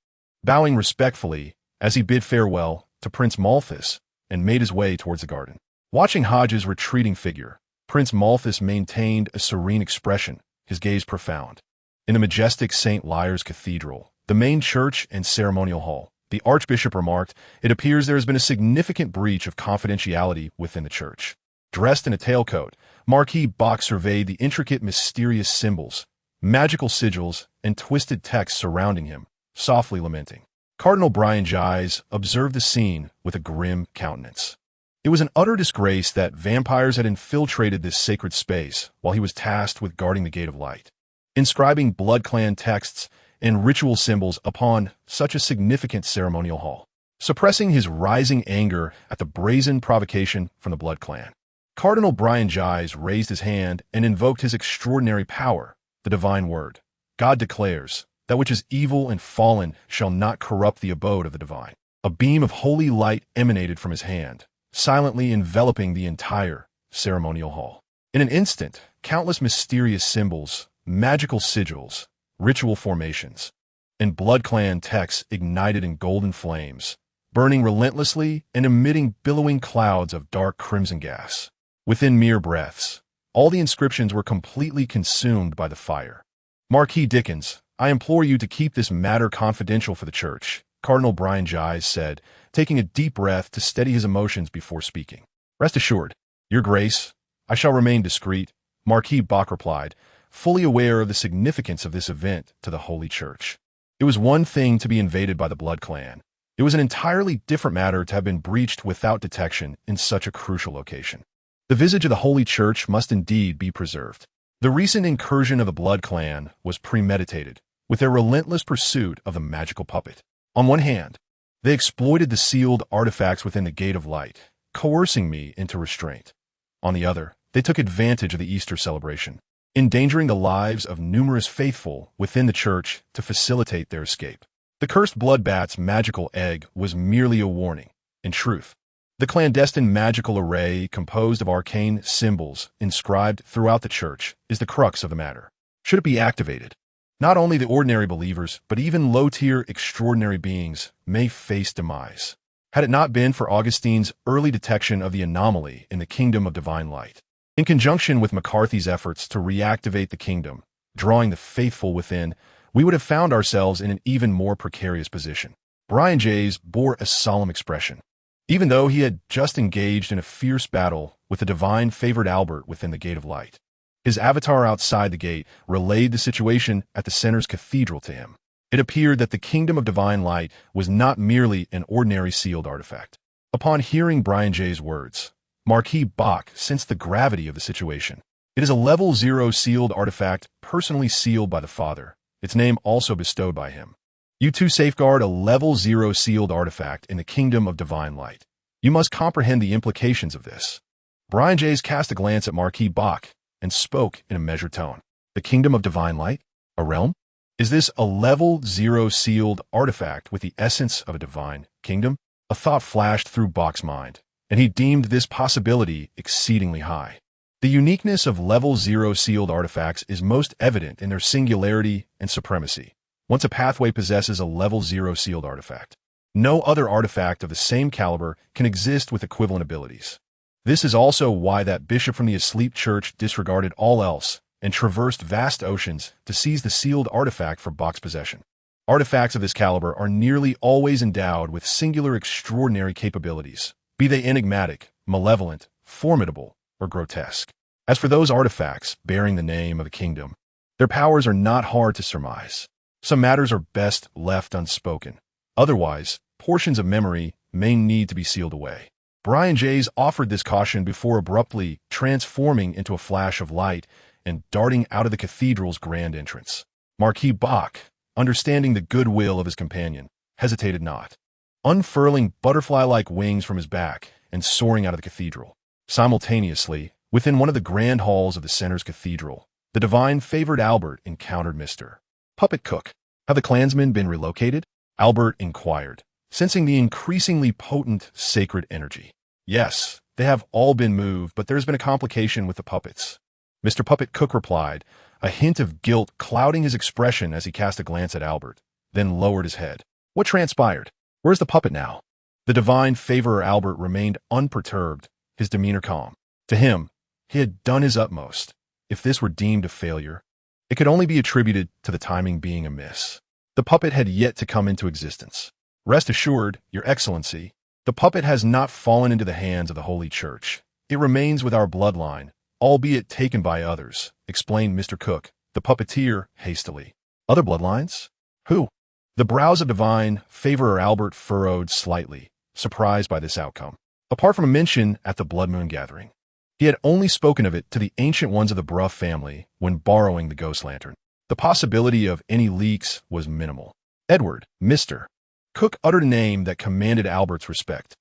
bowing respectfully as he bid farewell to Prince Malthus and made his way towards the garden. Watching Hodge's retreating figure, Prince Malthus maintained a serene expression, his gaze profound. In the majestic St. Lyre's Cathedral, the main church and ceremonial hall, the Archbishop remarked, "It appears there has been a significant breach of confidentiality within the church." Dressed in a tailcoat, Marquis Bach surveyed the intricate mysterious symbols, magical sigils, and twisted texts surrounding him, softly lamenting. Cardinal Brian Gies observed the scene with a grim countenance. It was an utter disgrace that vampires had infiltrated this sacred space while he was tasked with guarding the Gate of Light, inscribing Blood Clan texts and ritual symbols upon such a significant ceremonial hall, suppressing his rising anger at the brazen provocation from the Blood Clan. Cardinal Brian Gies raised his hand and invoked his extraordinary power, the divine word. God declares, "That which is evil and fallen shall not corrupt the abode of the divine." A beam of holy light emanated from his hand, silently enveloping the entire ceremonial hall. In an instant, countless mysterious symbols, magical sigils, ritual formations, and Blood Clan texts ignited in golden flames, burning relentlessly and emitting billowing clouds of dark crimson gas. Within mere breaths, all the inscriptions were completely consumed by the fire. "Marquis Dickens, I implore you to keep this matter confidential for the church," Cardinal Brian Gies said, taking a deep breath to steady his emotions before speaking. "Rest assured, Your Grace, I shall remain discreet," Marquis Bach replied, fully aware of the significance of this event to the Holy Church. It was one thing to be invaded by the Blood Clan. It was an entirely different matter to have been breached without detection in such a crucial location. The visage of the Holy Church must indeed be preserved. The recent incursion of the Blood Clan was premeditated, with their relentless pursuit of the magical puppet. On one hand, they exploited the sealed artifacts within the Gate of Light, coercing me into restraint. On the other, they took advantage of the Easter celebration, endangering the lives of numerous faithful within the church to facilitate their escape. The cursed bloodbat's magical egg was merely a warning. In truth, the clandestine magical array composed of arcane symbols inscribed throughout the church is the crux of the matter. Should it be activated, not only the ordinary believers, but even low-tier extraordinary beings may face demise. Had it not been for Augustine's early detection of the anomaly in the kingdom of divine light, in conjunction with McCarthy's efforts to reactivate the kingdom, drawing the faithful within, we would have found ourselves in an even more precarious position. Brian Gies bore a solemn expression. Even though he had just engaged in a fierce battle with the divine favored Albert within the Gate of Light, his avatar outside the gate relayed the situation at the center's cathedral to him. It appeared that the Kingdom of Divine Light was not merely an ordinary sealed artifact. Upon hearing Brian J's words, Marquis Bach sensed the gravity of the situation. It is a level 0 sealed artifact personally sealed by the Father, its name also bestowed by him. You too safeguard a level 0 sealed artifact in the Kingdom of Divine Light. You must comprehend the implications of this. Brian J's cast a glance at Marquis Bach and spoke in a measured tone. The Kingdom of Divine Light? A realm? Is this a level 0 sealed artifact with the essence of a divine kingdom? A thought flashed through Bach's mind, and he deemed this possibility exceedingly high. The uniqueness of level 0 sealed artifacts is most evident in their singularity and supremacy. Once a pathway possesses a level 0 sealed artifact, no other artifact of the same caliber can exist with equivalent abilities. This is also why that bishop from the asleep church disregarded all else and traversed vast oceans to seize the sealed artifact for Bach's possession. Artifacts of this caliber are nearly always endowed with singular extraordinary capabilities, be they enigmatic, malevolent, formidable, or grotesque. As for those artifacts bearing the name of a kingdom, their powers are not hard to surmise. Some matters are best left unspoken. Otherwise, portions of memory may need to be sealed away. Brian J's offered this caution before abruptly transforming into a flash of light and darting out of the cathedral's grand entrance. Marquis Bach, understanding the goodwill of his companion, hesitated not, unfurling butterfly-like wings from his back and soaring out of the cathedral. Simultaneously, within one of the grand halls of the center's cathedral, the divine-favored Albert encountered Mr. Puppet Cook. Have the clansmen been relocated? Albert inquired, sensing the increasingly potent sacred energy. Yes, they have all been moved, but there's been a complication with the puppets. Mr. Puppet Cook replied, a hint of guilt clouding his expression as he cast a glance at Albert, then lowered his head. What transpired? Where's the puppet now? The divine favorer Albert remained unperturbed, his demeanor calm. To him, he had done his utmost. If this were deemed a failure, it could only be attributed to the timing being amiss. The puppet had yet to come into existence. Rest assured, Your Excellency, the puppet has not fallen into the hands of the Holy Church. It remains with our bloodline, albeit taken by others, explained Mr. Cook, the puppeteer, hastily. Other bloodlines? Who? The brows of divine favorer Albert furrowed slightly, surprised by this outcome. Apart from a mention at the Blood Moon gathering, he had only spoken of it to the ancient ones of the Bruff family when borrowing the ghost lantern. The possibility of any leaks was minimal. Edward, Mr. Cook uttered a name that commanded Albert's respect.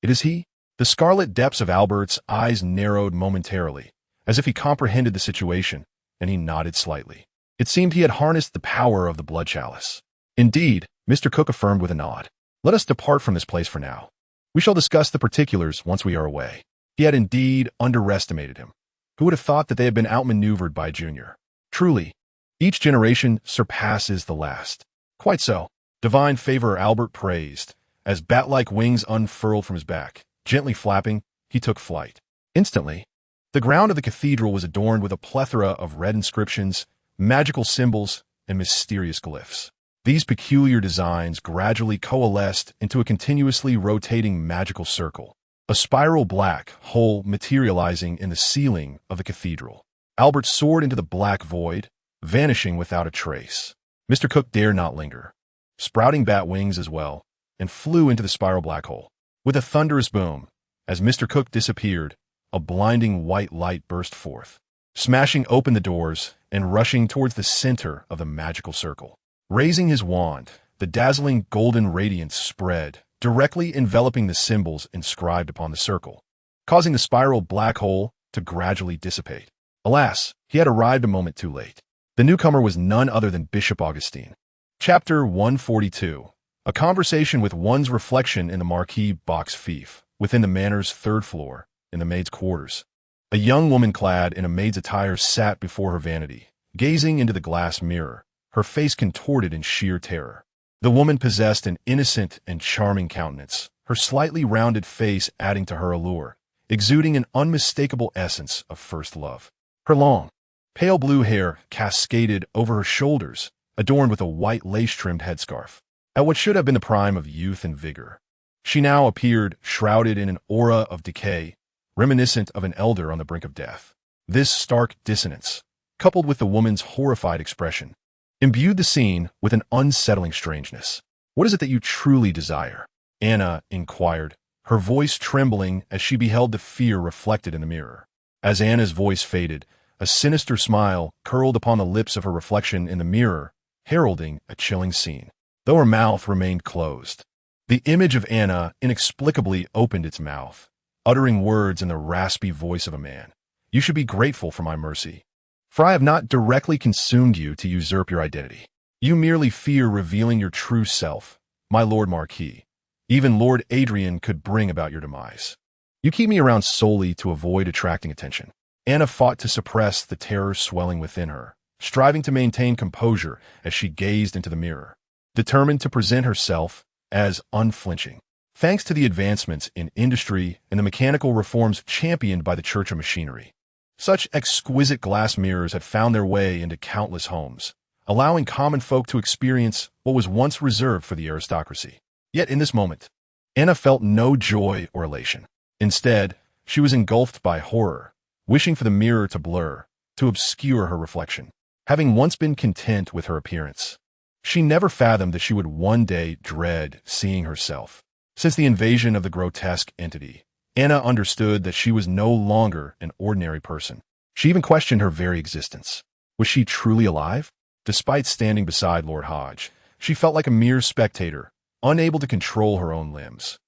It is he? The scarlet depths of Albert's eyes narrowed momentarily, as if he comprehended the situation, and he nodded slightly. It seemed he had harnessed the power of the blood chalice. Indeed, Mr. Cook affirmed with a nod. Let us depart from this place for now. We shall discuss the particulars once we are away. He had indeed underestimated him. Who would have thought that they had been outmaneuvered by Junior? Truly, each generation surpasses the last. Quite so. Divine favorer Albert praised, as bat-like wings unfurled from his back. Gently flapping, he took flight. Instantly, the ground of the cathedral was adorned with a plethora of red inscriptions, magical symbols, and mysterious glyphs. These peculiar designs gradually coalesced into a continuously rotating magical circle, a spiral black hole materializing in the ceiling of the cathedral. Albert soared into the black void, vanishing without a trace. Mr. Cook dared not linger, sprouting bat wings as well, and flew into the spiral black hole. With a thunderous boom, as Mr. Cook disappeared, a blinding white light burst forth, smashing open the doors and rushing towards the center of the magical circle. Raising his wand, the dazzling golden radiance spread, directly enveloping the symbols inscribed upon the circle, causing the spiral black hole to gradually dissipate. Alas, he had arrived a moment too late. The newcomer was none other than Bishop Augustine. Chapter 142. A conversation with one's reflection in the Marquis Bach's fief, within the manor's third floor, in the maid's quarters. A young woman clad in a maid's attire sat before her vanity, gazing into the glass mirror, her face contorted in sheer terror. The woman possessed an innocent and charming countenance, her slightly rounded face adding to her allure, exuding an unmistakable essence of first love. Her long, pale blue hair cascaded over her shoulders, adorned with a white lace-trimmed headscarf. At what should have been the prime of youth and vigor, she now appeared shrouded in an aura of decay, reminiscent of an elder on the brink of death. This stark dissonance, coupled with the woman's horrified expression, imbued the scene with an unsettling strangeness. "What is it that you truly desire?" Anna inquired, her voice trembling as she beheld the fear reflected in the mirror. As Anna's voice faded, a sinister smile curled upon the lips of her reflection in the mirror, heralding a chilling scene. Though her mouth remained closed, the image of Anna inexplicably opened its mouth, uttering words in the raspy voice of a man. "You should be grateful for my mercy, for I have not directly consumed you to usurp your identity. You merely fear revealing your true self, my Lord Marquis. Even Lord Adrian could bring about your demise. You keep me around solely to avoid attracting attention." Anna fought to suppress the terror swelling within her, striving to maintain composure as she gazed into the mirror, determined to present herself as unflinching. Thanks to the advancements in industry and the mechanical reforms championed by the Church of Machinery, such exquisite glass mirrors had found their way into countless homes, allowing common folk to experience what was once reserved for the aristocracy. Yet in this moment, Anna felt no joy or elation. Instead, she was engulfed by horror, wishing for the mirror to blur, to obscure her reflection. Having once been content with her appearance, she never fathomed that she would one day dread seeing herself. Since the invasion of the grotesque entity, Anna understood that she was no longer an ordinary person. She even questioned her very existence. Was she truly alive? Despite standing beside Lord Hodge, she felt like a mere spectator, unable to control her own limbs,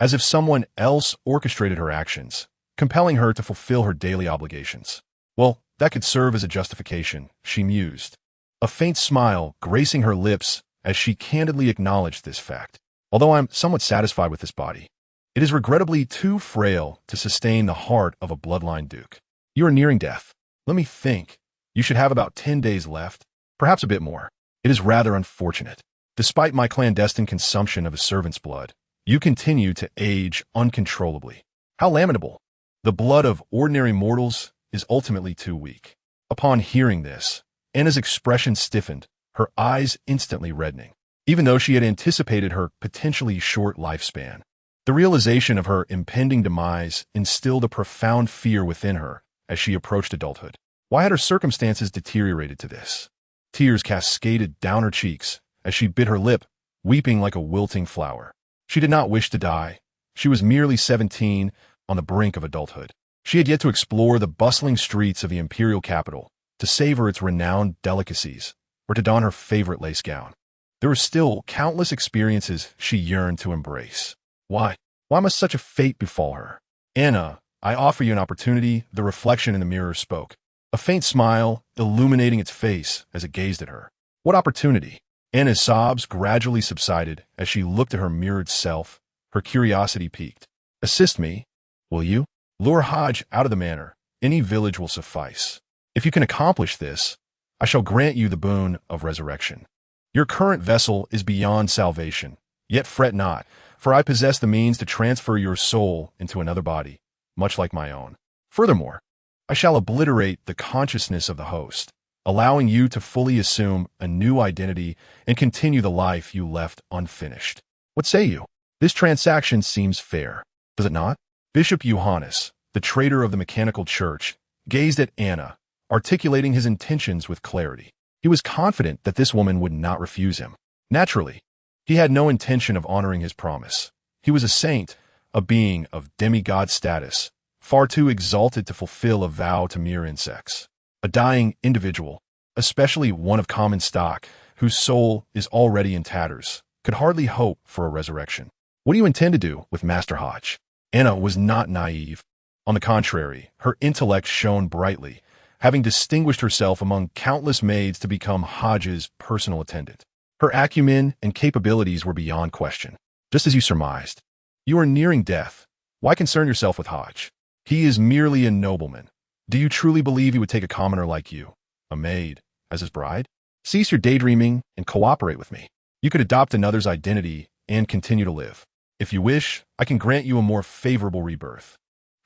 as if someone else orchestrated her actions, compelling her to fulfill her daily obligations. Well, that could serve as a justification, she mused, a faint smile gracing her lips as she candidly acknowledged this fact. Although I'm somewhat satisfied with this body, it is regrettably too frail to sustain the heart of a bloodline duke. You are nearing death. Let me think. You should have about 10 days left, perhaps a bit more. It is rather unfortunate. Despite my clandestine consumption of a servant's blood, you continue to age uncontrollably. How lamentable. The blood of ordinary mortals is ultimately too weak. Upon hearing this, Anna's expression stiffened, her eyes instantly reddening. Even though she had anticipated her potentially short lifespan, the realization of her impending demise instilled a profound fear within her as she approached adulthood. Why had her circumstances deteriorated to this? Tears cascaded down her cheeks as she bit her lip, weeping like a wilting flower. She did not wish to die. She was merely 17, on the brink of adulthood. She had yet to explore the bustling streets of the imperial capital, to savor its renowned delicacies, or to don her favorite lace gown. There were still countless experiences she yearned to embrace. Why must such a fate befall her? "Anna, I offer you an opportunity," the reflection in the mirror spoke, a faint smile illuminating its face as it gazed at her. What opportunity? Anna's sobs gradually subsided as she looked at her mirrored self, her curiosity piqued. "Assist me, will you? Lure Hodge out of the manor. Any village will suffice. If you can accomplish this, I shall grant you the boon of resurrection. Your current vessel is beyond salvation, yet fret not, for I possess the means to transfer your soul into another body, much like my own. Furthermore, I shall obliterate the consciousness of the host, allowing you to fully assume a new identity and continue the life you left unfinished. What say you? This transaction seems fair, does it not?" Bishop Johannes, the traitor of the mechanical church, gazed at Anna, articulating his intentions with clarity. He was confident that this woman would not refuse him. Naturally, he had no intention of honoring his promise. He was a saint, a being of demigod status, far too exalted to fulfill a vow to mere insects. A dying individual, especially one of common stock, whose soul is already in tatters, could hardly hope for a resurrection. "What do you intend to do with Master Hodge?" Anna was not naive. On the contrary, her intellect shone brightly, having distinguished herself among countless maids to become Hodge's personal attendant. Her acumen and capabilities were beyond question. "Just as you surmised. You are nearing death. Why concern yourself with Hodge? He is merely a nobleman. Do you truly believe he would take a commoner like you, a maid, as his bride? Cease your daydreaming and cooperate with me. You could adopt another's identity and continue to live. If you wish, I can grant you a more favorable rebirth.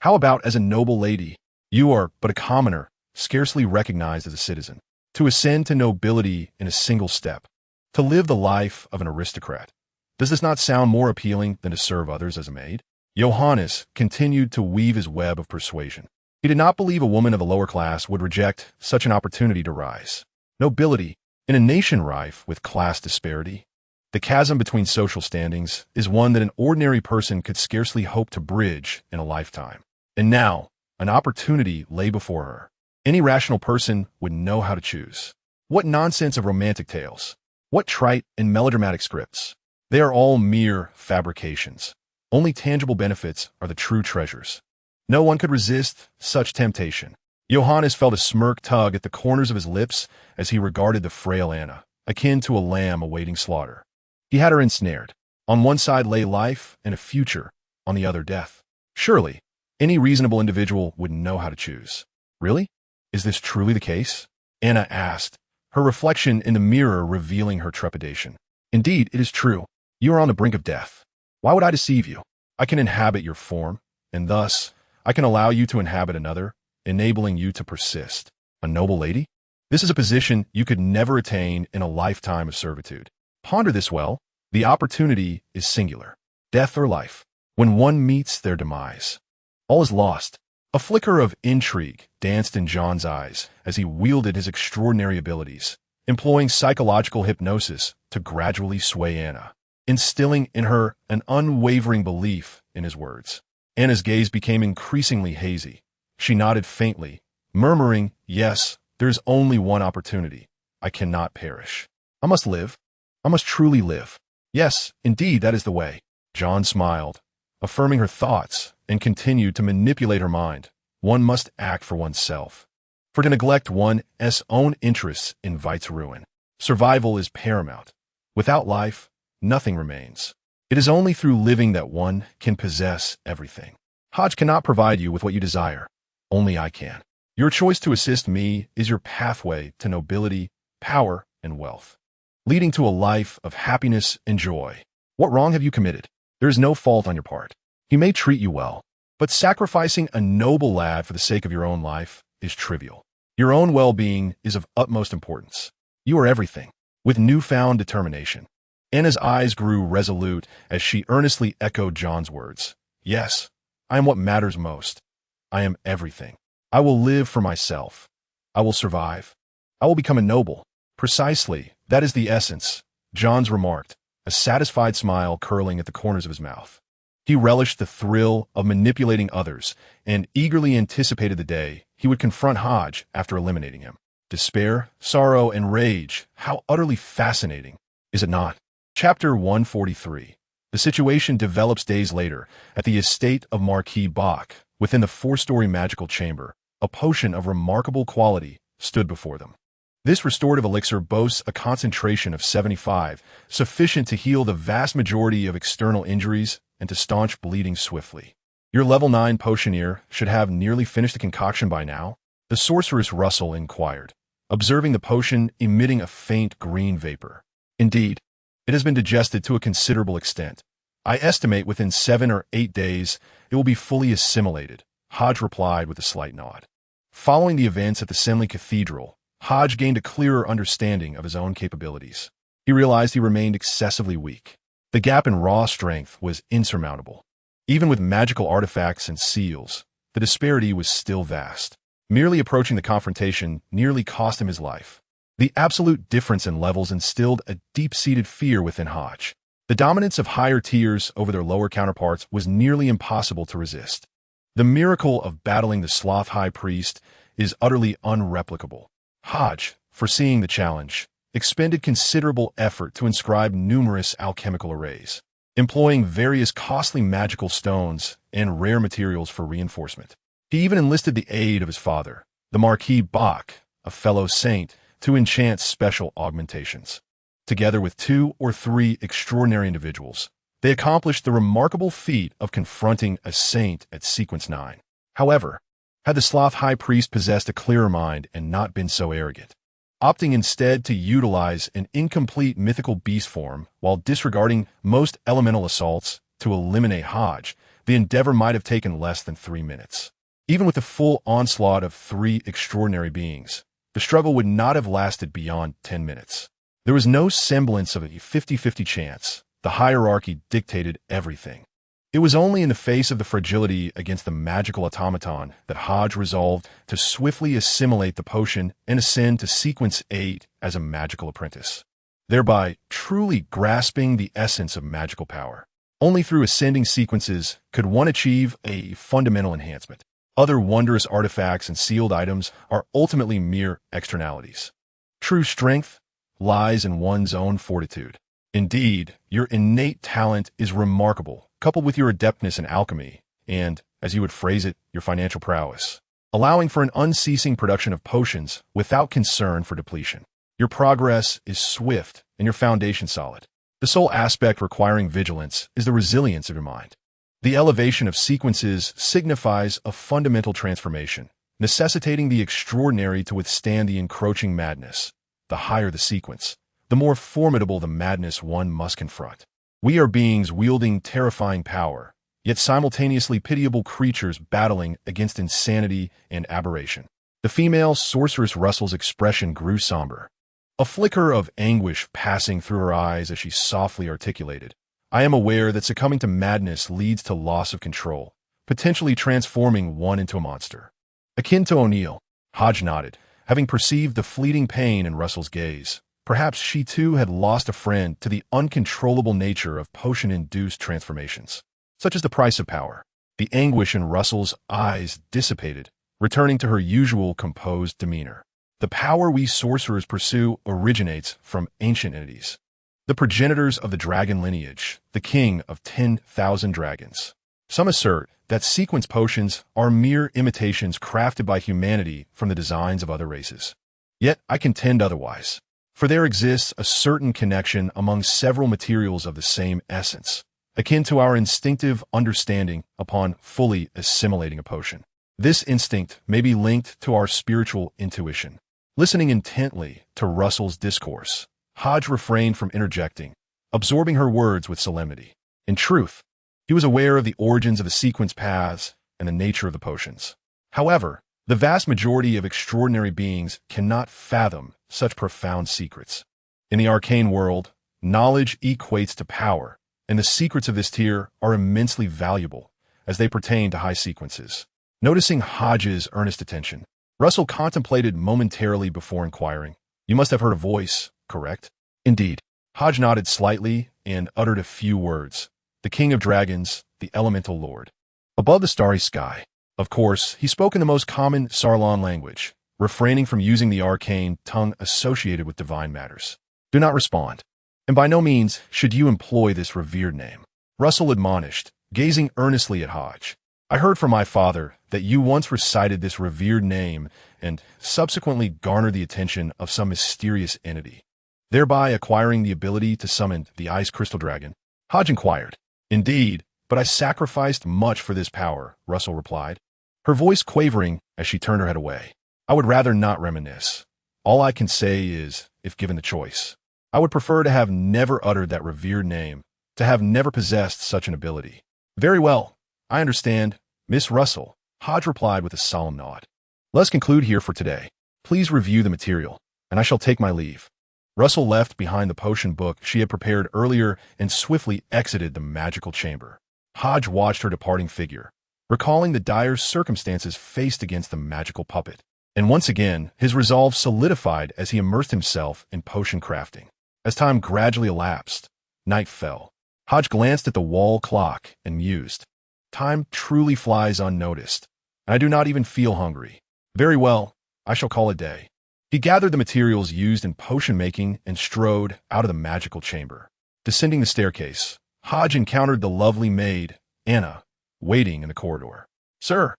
How about as a noble lady? You are but a commoner, scarcely recognized as a citizen. To ascend to nobility in a single step, to live the life of an aristocrat. Does this not sound more appealing than to serve others as a maid?" Johannes continued to weave his web of persuasion. He did not believe a woman of the lower class would reject such an opportunity to rise. Nobility, In a nation rife with class disparity, the chasm between social standings is one that an ordinary person could scarcely hope to bridge in a lifetime. And now, an opportunity lay before her. Any rational person would know how to choose. What nonsense of romantic tales! What trite and melodramatic scripts! They are all mere fabrications. Only tangible benefits are the true treasures. No one could resist such temptation. Johannes felt a smirk tug at the corners of his lips as he regarded the frail Anna, akin to a lamb awaiting slaughter. He had her ensnared. On one side lay life and a future, on the other death. Surely, any reasonable individual would know how to choose. Really? Is this truly the case? Anna asked, her reflection in the mirror revealing her trepidation. Indeed, it is true. You are on the brink of death. Why would I deceive you? I can inhabit your form, and thus, I can allow you to inhabit another, enabling you to persist. A noble lady? This is a position you could never attain in a lifetime of servitude. Ponder this well. The opportunity is singular. Death or life. When one meets their demise, all is lost. A flicker of intrigue danced in John's eyes as he wielded his extraordinary abilities, employing psychological hypnosis to gradually sway Anna, instilling in her an unwavering belief in his words. Anna's gaze became increasingly hazy. She nodded faintly, murmuring, "Yes, there's only one opportunity. I cannot perish. I must live. I must truly live. Yes, indeed, that is the way." John smiled, affirming her thoughts, and continued to manipulate her mind. One must act for oneself. For to neglect one's own interests invites ruin. Survival is paramount. Without life, nothing remains. It is only through living that one can possess everything. Hodge cannot provide you with what you desire. Only I can. Your choice to assist me is your pathway to nobility, power, and wealth, leading to a life of happiness and joy. What wrong have you committed? There is no fault on your part. He may treat you well, but sacrificing a noble lad for the sake of your own life is trivial. Your own well-being is of utmost importance. You are everything. With newfound determination, Anna's eyes grew resolute as she earnestly echoed John's words. Yes, I am what matters most. I am everything. I will live for myself. I will survive. I will become a noble. Precisely, that is the essence, Johns remarked, a satisfied smile curling at the corners of his mouth. He relished the thrill of manipulating others and eagerly anticipated the day he would confront Hodge after eliminating him. Despair, sorrow, and rage, how utterly fascinating, is it not? Chapter 143. The situation develops days later at the estate of Marquis Bach. Within the 4-story magical chamber, a potion of remarkable quality stood before them. This restorative elixir boasts a concentration of 75, sufficient to heal the vast majority of external injuries and to staunch bleeding swiftly. Your level 9 potioneer should have nearly finished the concoction by now, the sorceress Russell inquired, observing the potion emitting a faint green vapor. Indeed, it has been digested to a considerable extent. I estimate within 7 or 8 days it will be fully assimilated, Hodge replied with a slight nod. Following the events at the Senley Cathedral, Hodge gained a clearer understanding of his own capabilities. He realized he remained excessively weak. The gap in raw strength was insurmountable. Even with magical artifacts and seals, the disparity was still vast. Merely approaching the confrontation nearly cost him his life. The absolute difference in levels instilled a deep-seated fear within Hodge. The dominance of higher tiers over their lower counterparts was nearly impossible to resist. The miracle of battling the Sloth High Priest is utterly unreplicable. Hodge, foreseeing the challenge, expended considerable effort to inscribe numerous alchemical arrays, employing various costly magical stones and rare materials for reinforcement. He even enlisted the aid of his father, the Marquis Bach, a fellow saint, to enchant special augmentations. Together with 2 or 3 extraordinary individuals, they accomplished the remarkable feat of confronting a saint at sequence 9. However, had the Sloth High Priest possessed a clearer mind and not been so arrogant, opting instead to utilize an incomplete mythical beast form while disregarding most elemental assaults to eliminate Hodge, the endeavor might have taken less than 3 minutes. Even with the full onslaught of 3 extraordinary beings, the struggle would not have lasted beyond 10 minutes. There was no semblance of a 50-50 chance. The hierarchy dictated everything. It was only in the face of the fragility against the magical automaton that Hodge resolved to swiftly assimilate the potion and ascend to Sequence 8 as a magical apprentice, thereby truly grasping the essence of magical power. Only through ascending sequences could one achieve a fundamental enhancement. Other wondrous artifacts and sealed items are ultimately mere externalities. True strength lies in one's own fortitude. Indeed, your innate talent is remarkable, coupled with your adeptness in alchemy and, as you would phrase it, your financial prowess, allowing for an unceasing production of potions without concern for depletion. Your progress is swift and your foundation solid. The sole aspect requiring vigilance is the resilience of your mind. The elevation of sequences signifies a fundamental transformation, necessitating the extraordinary to withstand the encroaching madness. The higher the sequence, the more formidable the madness one must confront. We are beings wielding terrifying power, yet simultaneously pitiable creatures battling against insanity and aberration. The female sorceress Russell's expression grew somber, a flicker of anguish passing through her eyes as she softly articulated, "I am aware that succumbing to madness leads to loss of control, potentially transforming one into a monster." Akin to O'Neill, Hodge nodded, having perceived the fleeting pain in Russell's gaze. Perhaps she too had lost a friend to the uncontrollable nature of potion-induced transformations, such as the price of power. The anguish in Russell's eyes dissipated, returning to her usual composed demeanor. The power we sorcerers pursue originates from ancient entities, the progenitors of the dragon lineage, the king of 10,000 dragons. Some assert that sequence potions are mere imitations crafted by humanity from the designs of other races. Yet I contend otherwise, for there exists a certain connection among several materials of the same essence, akin to our instinctive understanding upon fully assimilating a potion. This instinct may be linked to our spiritual intuition. Listening intently to Russell's discourse, Hodge refrained from interjecting, absorbing her words with solemnity. In truth, he was aware of the origins of the sequence paths and the nature of the potions. However, the vast majority of extraordinary beings cannot fathom such profound secrets. In the arcane world, knowledge equates to power, and the secrets of this tier are immensely valuable as they pertain to high sequences. Noticing Hodge's earnest attention, Russell contemplated momentarily before inquiring, "You must have heard a voice, correct?" "Indeed." Hodge nodded slightly and uttered a few words. "The king of dragons, the elemental lord." Above the starry sky. Of course, he spoke in the most common Sarlon language, refraining from using the arcane tongue associated with divine matters. "Do not respond, and by no means should you employ this revered name," Russell admonished, gazing earnestly at Hodge. "I heard from my father that you once recited this revered name and subsequently garnered the attention of some mysterious entity, thereby acquiring the ability to summon the ice crystal dragon." Hodge inquired. "Indeed, but I sacrificed much for this power," Russell replied, her voice quavering as she turned her head away. "I would rather not reminisce. All I can say is, if given the choice, I would prefer to have never uttered that revered name, to have never possessed such an ability." "Very well. I understand, Miss Russell," Hodge replied with a solemn nod. "Let's conclude here for today. Please review the material, and I shall take my leave." Russell left behind the potion book she had prepared earlier and swiftly exited the magical chamber. Hodge watched her departing figure, recalling the dire circumstances faced against the magical puppet. And once again, his resolve solidified as he immersed himself in potion crafting. As time gradually elapsed, night fell. Hodge glanced at the wall clock and mused. "Time truly flies unnoticed, and I do not even feel hungry. Very well, I shall call it day." He gathered the materials used in potion making and strode out of the magical chamber. Descending the staircase, Hodge encountered the lovely maid, Anna, waiting in the corridor. "Sir,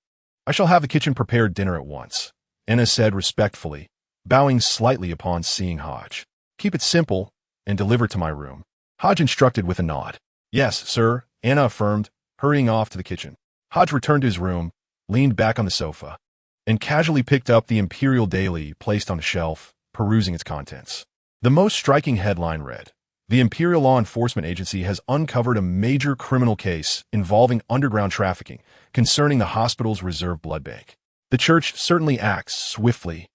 I shall have the kitchen prepared dinner at once," Anna said respectfully, bowing slightly upon seeing Hodge. "Keep it simple and deliver to my room." Hodge instructed with a nod. "Yes, sir," Anna affirmed, hurrying off to the kitchen. Hodge returned to his room, leaned back on the sofa, and casually picked up the Imperial Daily placed on the shelf, perusing its contents. The most striking headline read, "The Imperial Law Enforcement Agency has uncovered a major criminal case involving underground trafficking concerning the hospital's reserve blood bank. The church certainly acts swiftly."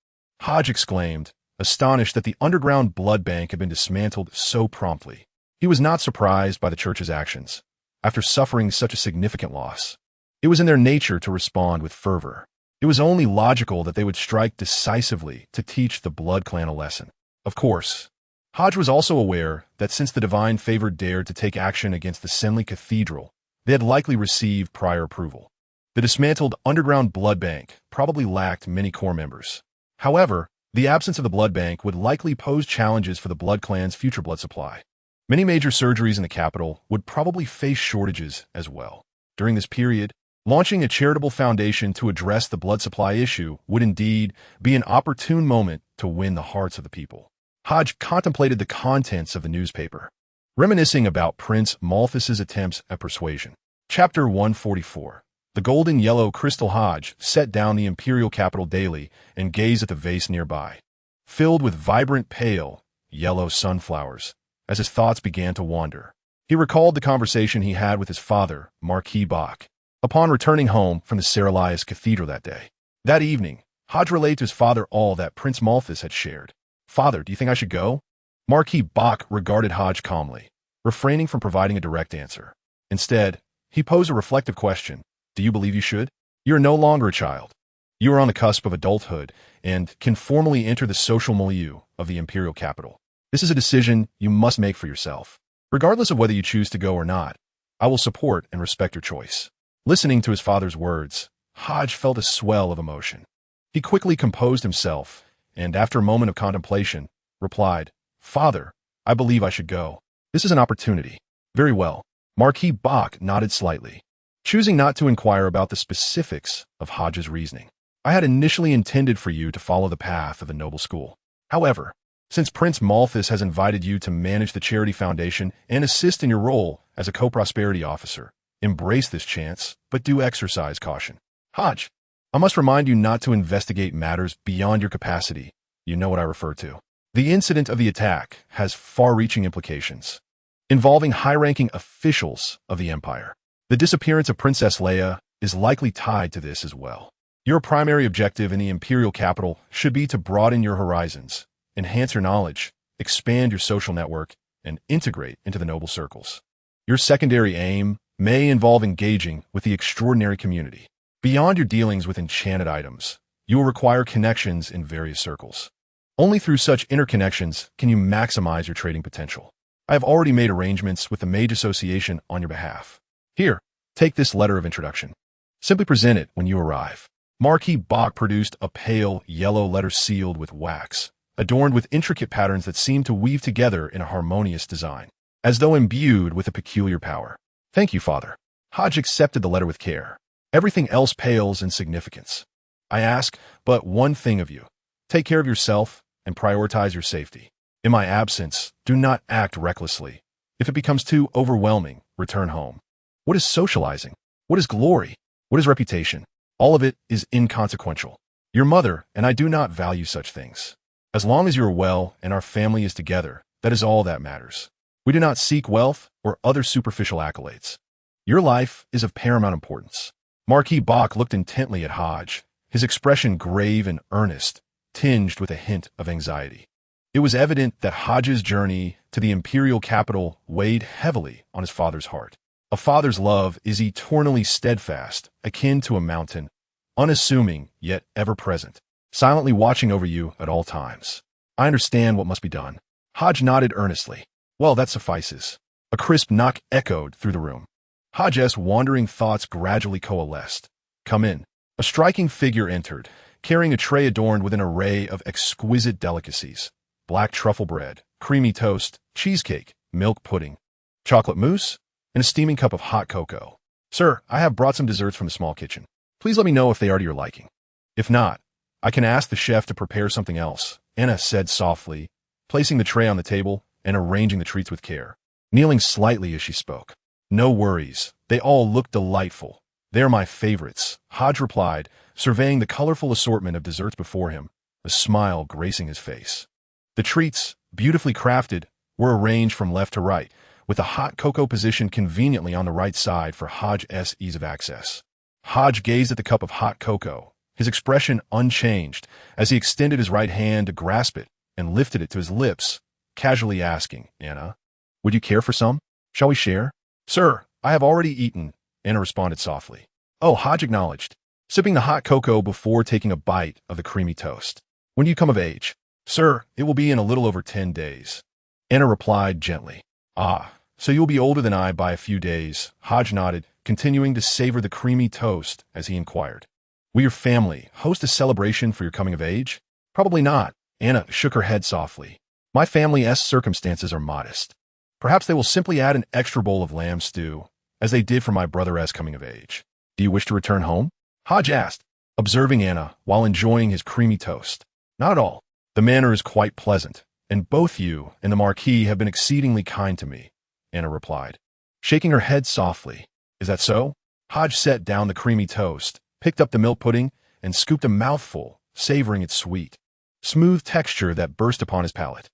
Hodge exclaimed, astonished that the underground blood bank had been dismantled so promptly. He was not surprised by the church's actions, after suffering such a significant loss. It was in their nature to respond with fervor. It was only logical that they would strike decisively to teach the Blood Clan a lesson. Of course, Hodge was also aware that since the Divine Favored dared to take action against the Senley Cathedral, they had likely received prior approval. The dismantled underground blood bank probably lacked many core members. However, the absence of the blood bank would likely pose challenges for the Blood Clan's future blood supply. Many major surgeries in the capital would probably face shortages as well. During this period, launching a charitable foundation to address the blood supply issue would indeed be an opportune moment to win the hearts of the people. Hodge contemplated the contents of the newspaper, reminiscing about Prince Malthus's attempts at persuasion. Chapter 144. The golden yellow crystal Hodge set down the imperial capital daily and gazed at the vase nearby, filled with vibrant pale, yellow sunflowers, as his thoughts began to wander. He recalled the conversation he had with his father, Marquis Bach, upon returning home from the Ceralias Cathedral that day. That evening, Hodge relayed to his father all that Prince Malthus had shared. "Father, do you think I should go?" Marquis Bach regarded Hodge calmly, refraining from providing a direct answer. Instead, he posed a reflective question. "Do you believe you should? You are no longer a child. You are on the cusp of adulthood and can formally enter the social milieu of the imperial capital. This is a decision you must make for yourself. Regardless of whether you choose to go or not, I will support and respect your choice." Listening to his father's words, Hodge felt a swell of emotion. He quickly composed himself and, after a moment of contemplation, replied, "Father, I believe I should go. This is an opportunity." "Very well." Marquis Bach nodded slightly, choosing not to inquire about the specifics of Hodge's reasoning. "I had initially intended for you to follow the path of the noble school. However, since Prince Malthus has invited you to manage the charity foundation and assist in your role as a co-prosperity officer, embrace this chance, but do exercise caution. Hodge, I must remind you not to investigate matters beyond your capacity. You know what I refer to. The incident of the attack has far-reaching implications, involving high-ranking officials of the Empire. The disappearance of Princess Leia is likely tied to this as well. Your primary objective in the imperial capital should be to broaden your horizons, enhance your knowledge, expand your social network, and integrate into the noble circles. Your secondary aim may involve engaging with the extraordinary community. Beyond your dealings with enchanted items, you will require connections in various circles. Only through such interconnections can you maximize your trading potential. I have already made arrangements with the Mage Association on your behalf. Here, take this letter of introduction. Simply present it when you arrive." Marquis Bach produced a pale yellow letter sealed with wax, adorned with intricate patterns that seemed to weave together in a harmonious design, as though imbued with a peculiar power. "Thank you, Father." Hodge accepted the letter with care. "Everything else pales in significance. I ask but one thing of you. Take care of yourself and prioritize your safety. In my absence, do not act recklessly. If it becomes too overwhelming, return home. What is socializing? What is glory? What is reputation? All of it is inconsequential. Your mother and I do not value such things. As long as you are well and our family is together, that is all that matters. We do not seek wealth or other superficial accolades. Your life is of paramount importance." Marquis Bach looked intently at Hodge, his expression grave and earnest, tinged with a hint of anxiety. It was evident that Hodge's journey to the imperial capital weighed heavily on his father's heart. A father's love is eternally steadfast, akin to a mountain, unassuming yet ever-present, silently watching over you at all times. "I understand what must be done." Hodge nodded earnestly. "Well, that suffices." A crisp knock echoed through the room. Hodges' wandering thoughts gradually coalesced. "Come in." A striking figure entered, carrying a tray adorned with an array of exquisite delicacies: black truffle bread, creamy toast, cheesecake, milk pudding, chocolate mousse, and a steaming cup of hot cocoa. "Sir, I have brought some desserts from the small kitchen. Please let me know if they are to your liking. If not, I can ask the chef to prepare something else," Anna said softly, placing the tray on the table and arranging the treats with care, kneeling slightly as she spoke. "No worries. They all look delightful. They are my favorites," Hodge replied, surveying the colorful assortment of desserts before him, a smile gracing his face. The treats, beautifully crafted, were arranged from left to right, with the hot cocoa positioned conveniently on the right side for Hodge's ease of access. Hodge gazed at the cup of hot cocoa, his expression unchanged, as he extended his right hand to grasp it and lifted it to his lips, casually asking, "Anna, would you care for some? Shall we share?" "Sir, I have already eaten, Anna responded softly. Oh, Hodge acknowledged, sipping the hot cocoa before taking a bite of the creamy toast. When do you come of age? Sir, it will be in a little over 10 days. Anna replied gently. Ah, so you'll be older than I by a few days, Hodge nodded, continuing to savor the creamy toast as he inquired. Will your family host a celebration for your coming of age? Probably not. Anna shook her head softly. My family's circumstances are modest. Perhaps they will simply add an extra bowl of lamb stew, as they did for my brother's coming of age. Do you wish to return home? Hodge asked, observing Anna while enjoying his creamy toast. Not at all. The manor is quite pleasant, and both you and the Marquis have been exceedingly kind to me, Anna replied, shaking her head softly. Is that so? Hodge set down the creamy toast, picked up the milk pudding, and scooped a mouthful, savoring its sweet, smooth texture that burst upon his palate.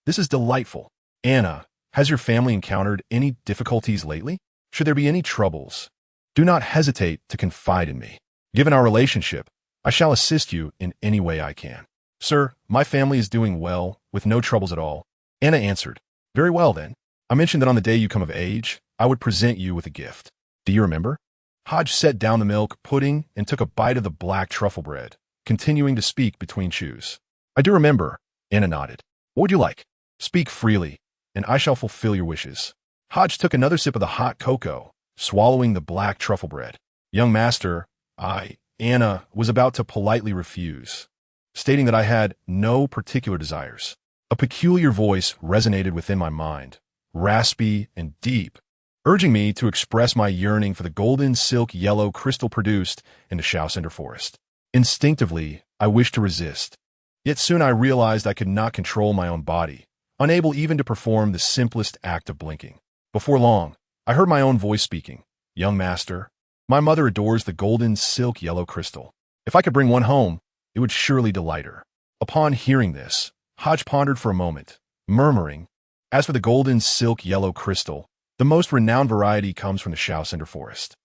This is delightful. Anna, has your family encountered any difficulties lately? Should there be any troubles, do not hesitate to confide in me. Given our relationship, I shall assist you in any way I can. Sir, my family is doing well, with no troubles at all. Anna answered. Very well then. I mentioned that on the day you come of age, I would present you with a gift. Do you remember? Hodge set down the milk pudding and took a bite of the black truffle bread, continuing to speak between chews. I do remember, Anna nodded. What would you like? Speak freely, and I shall fulfill your wishes. Hodge took another sip of the hot cocoa, swallowing the black truffle bread. Young master, Anna was about to politely refuse, stating that I had no particular desires. A peculiar voice resonated within my mind, raspy and deep, urging me to express my yearning for the golden silk yellow crystal produced in the Cinder forest. Instinctively, I wished to resist, yet soon I realized I could not control my own body, unable even to perform the simplest act of blinking. Before long, I heard my own voice speaking. Young master, my mother adores the golden silk yellow crystal. If I could bring one home, it would surely delight her. Upon hearing this, Hodge pondered for a moment, murmuring, as for the golden silk yellow crystal, the most renowned variety comes from the Cinder forest.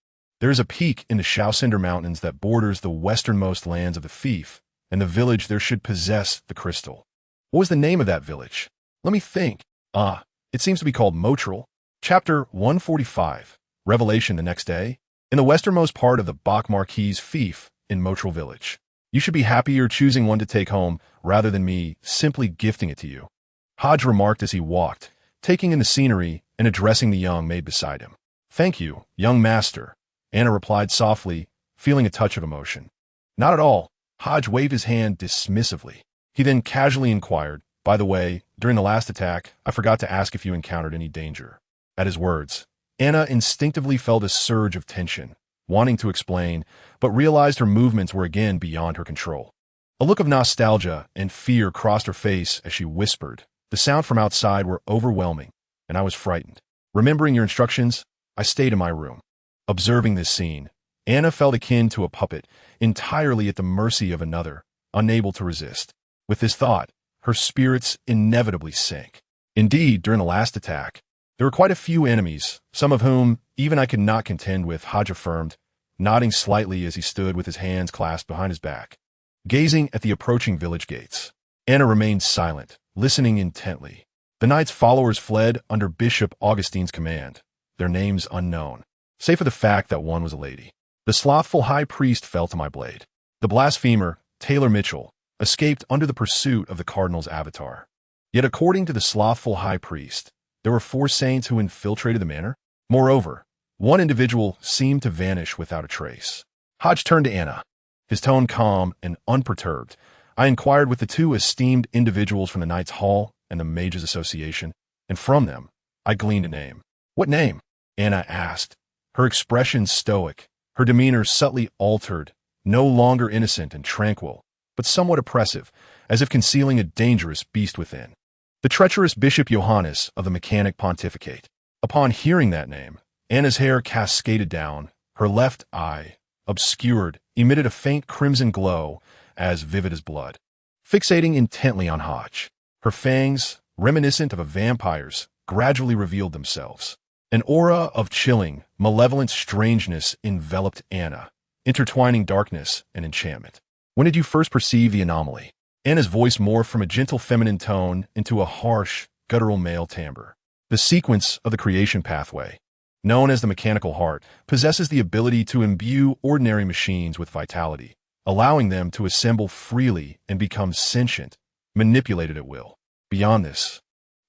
There is a peak in the Cinder mountains that borders the westernmost lands of the fief, and the village there should possess the crystal. What was the name of that village? Let me think. It seems to be called Motril. Chapter 145, Revelation the next day. In the westernmost part of the Marquis fief in Motril village. You should be happier choosing one to take home rather than me simply gifting it to you. Hodge remarked as he walked, taking in the scenery and addressing the young maid beside him. Thank you, young master, Anna replied softly, feeling a touch of emotion. Not at all. Hodge waved his hand dismissively. He then casually inquired, by the way, during the last attack, I forgot to ask if you encountered any danger. At his words, Anna instinctively felt a surge of tension, wanting to explain, but realized her movements were again beyond her control. A look of nostalgia and fear crossed her face as she whispered. The sound from outside were overwhelming, and I was frightened. Remembering your instructions, I stayed in my room. Observing this scene, Anna felt akin to a puppet, entirely at the mercy of another, unable to resist. With this thought, her spirits inevitably sank. Indeed, during the last attack, there were quite a few enemies, some of whom even I could not contend with, Hodge affirmed, nodding slightly as he stood with his hands clasped behind his back. Gazing at the approaching village gates, Anna remained silent, listening intently. The knight's followers fled under Bishop Augustine's command, their names unknown, save for the fact that one was a lady. The slothful high priest fell to my blade. The blasphemer, Taylor Mitchell, escaped under the pursuit of the cardinal's avatar. Yet according to the slothful high priest, there were 4 saints who infiltrated the manor. Moreover, one individual seemed to vanish without a trace. Hodge turned to Anna, his tone calm and unperturbed. I inquired with the 2 esteemed individuals from the Knights' Hall and the Mages' Association, and from them, I gleaned a name. What name? Anna asked, her expression stoic, her demeanor subtly altered, no longer innocent and tranquil, but somewhat oppressive, as if concealing a dangerous beast within. The treacherous Bishop Johannes of the Mechanic Pontificate. Upon hearing that name, Anna's hair cascaded down, her left eye, obscured, emitted a faint crimson glow, as vivid as blood. Fixating intently on Hodge, her fangs, reminiscent of a vampire's, gradually revealed themselves. An aura of chilling, malevolent strangeness enveloped Anna, intertwining darkness and enchantment. When did you first perceive the anomaly? Anna's voice morphed from a gentle feminine tone into a harsh, guttural male timbre. The sequence of the creation pathway. known as the mechanical heart, possesses the ability to imbue ordinary machines with vitality, allowing them to assemble freely and become sentient, manipulated at will. Beyond this,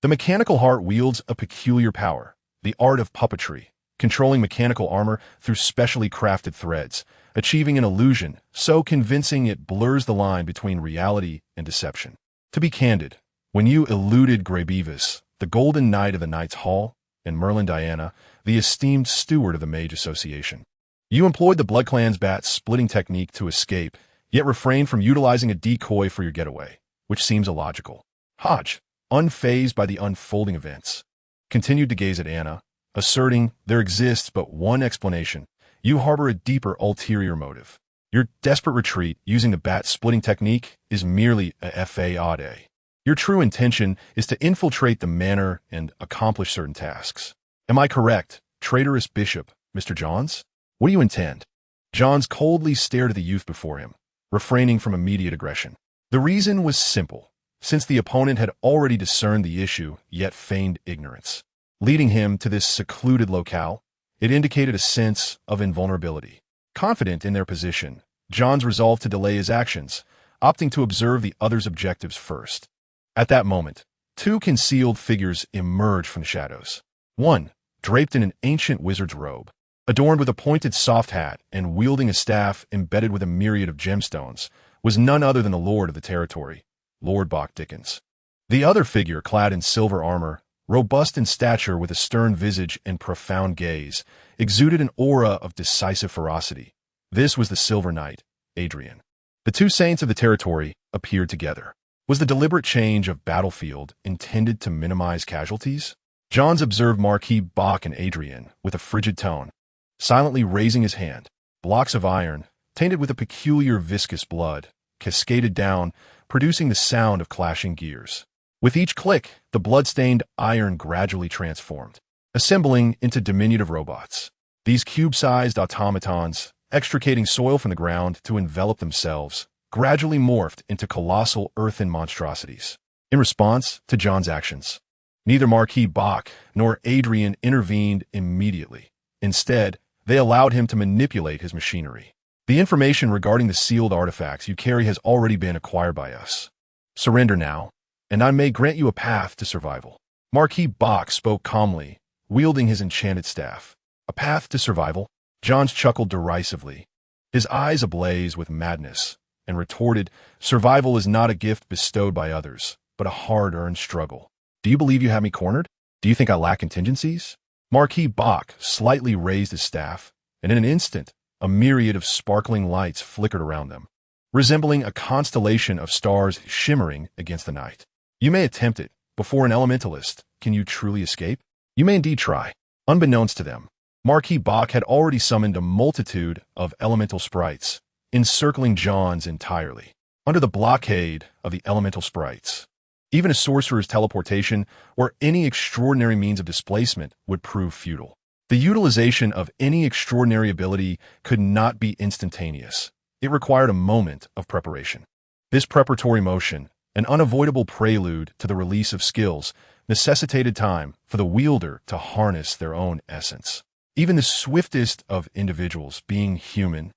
the mechanical heart wields a peculiar power, the art of puppetry, controlling mechanical armor through specially crafted threads, achieving an illusion so convincing it blurs the line between reality and deception. To be candid, when you eluded Greybeavis, the Golden Knight of the Knight's Hall, and Merlin Diana, the esteemed steward of the Mage Association, you employed the Blood Clan's bat-splitting technique to escape, yet refrained from utilizing a decoy for your getaway, which seems illogical. Hodge, unfazed by the unfolding events, continued to gaze at Anna, asserting there exists but one explanation. You harbor a deeper ulterior motive. Your desperate retreat using the bat-splitting technique is merely a fade. Your true intention is to infiltrate the manor and accomplish certain tasks. Am I correct, traitorous bishop, Mr. Johns? What do you intend? Johns coldly stared at the youth before him, refraining from immediate aggression. The reason was simple, since the opponent had already discerned the issue, yet feigned ignorance. Leading him to this secluded locale, it indicated a sense of invulnerability. Confident in their position, Johns resolved to delay his actions, opting to observe the other's objectives first. At that moment, two concealed figures emerged from the shadows. One, draped in an ancient wizard's robe, adorned with a pointed soft hat and wielding a staff embedded with a myriad of gemstones, was none other than the lord of the territory, Lord Bach Dickens. The other figure, clad in silver armor, robust in stature with a stern visage and profound gaze, exuded an aura of decisive ferocity. This was the Silver Knight, Adrian. The two saints of the territory appeared together. Was the deliberate change of battlefield intended to minimize casualties? Johns observed Marquis Bach and Adrian with a frigid tone, silently raising his hand. Blocks of iron, tainted with a peculiar viscous blood, cascaded down, producing the sound of clashing gears. With each click, the blood-stained iron gradually transformed, assembling into diminutive robots. These cube-sized automatons, extricating soil from the ground to envelop themselves, gradually morphed into colossal earthen monstrosities. In response to John's actions, neither Marquis Bach nor Adrian intervened immediately. Instead, they allowed him to manipulate his machinery. The information regarding the sealed artifacts you carry has already been acquired by us. Surrender now, and I may grant you a path to survival. Marquis Bach spoke calmly, wielding his enchanted staff. A path to survival? Johns chuckled derisively, his eyes ablaze with madness, and retorted, survival is not a gift bestowed by others, but a hard-earned struggle. Do you believe you have me cornered? Do you think I lack contingencies? Marquis Bach slightly raised his staff, and in an instant, a myriad of sparkling lights flickered around them, resembling a constellation of stars shimmering against the night. You may attempt it. Before an elementalist, can you truly escape? You may indeed try. Unbeknownst to them, Marquis Bach had already summoned a multitude of elemental sprites, encircling Johns entirely. Under the blockade of the elemental sprites, even a sorcerer's teleportation or any extraordinary means of displacement would prove futile. The utilization of any extraordinary ability could not be instantaneous. It required a moment of preparation. This preparatory motion, an unavoidable prelude to the release of skills, necessitated time for the wielder to harness their own essence. Even the swiftest of individuals, being human,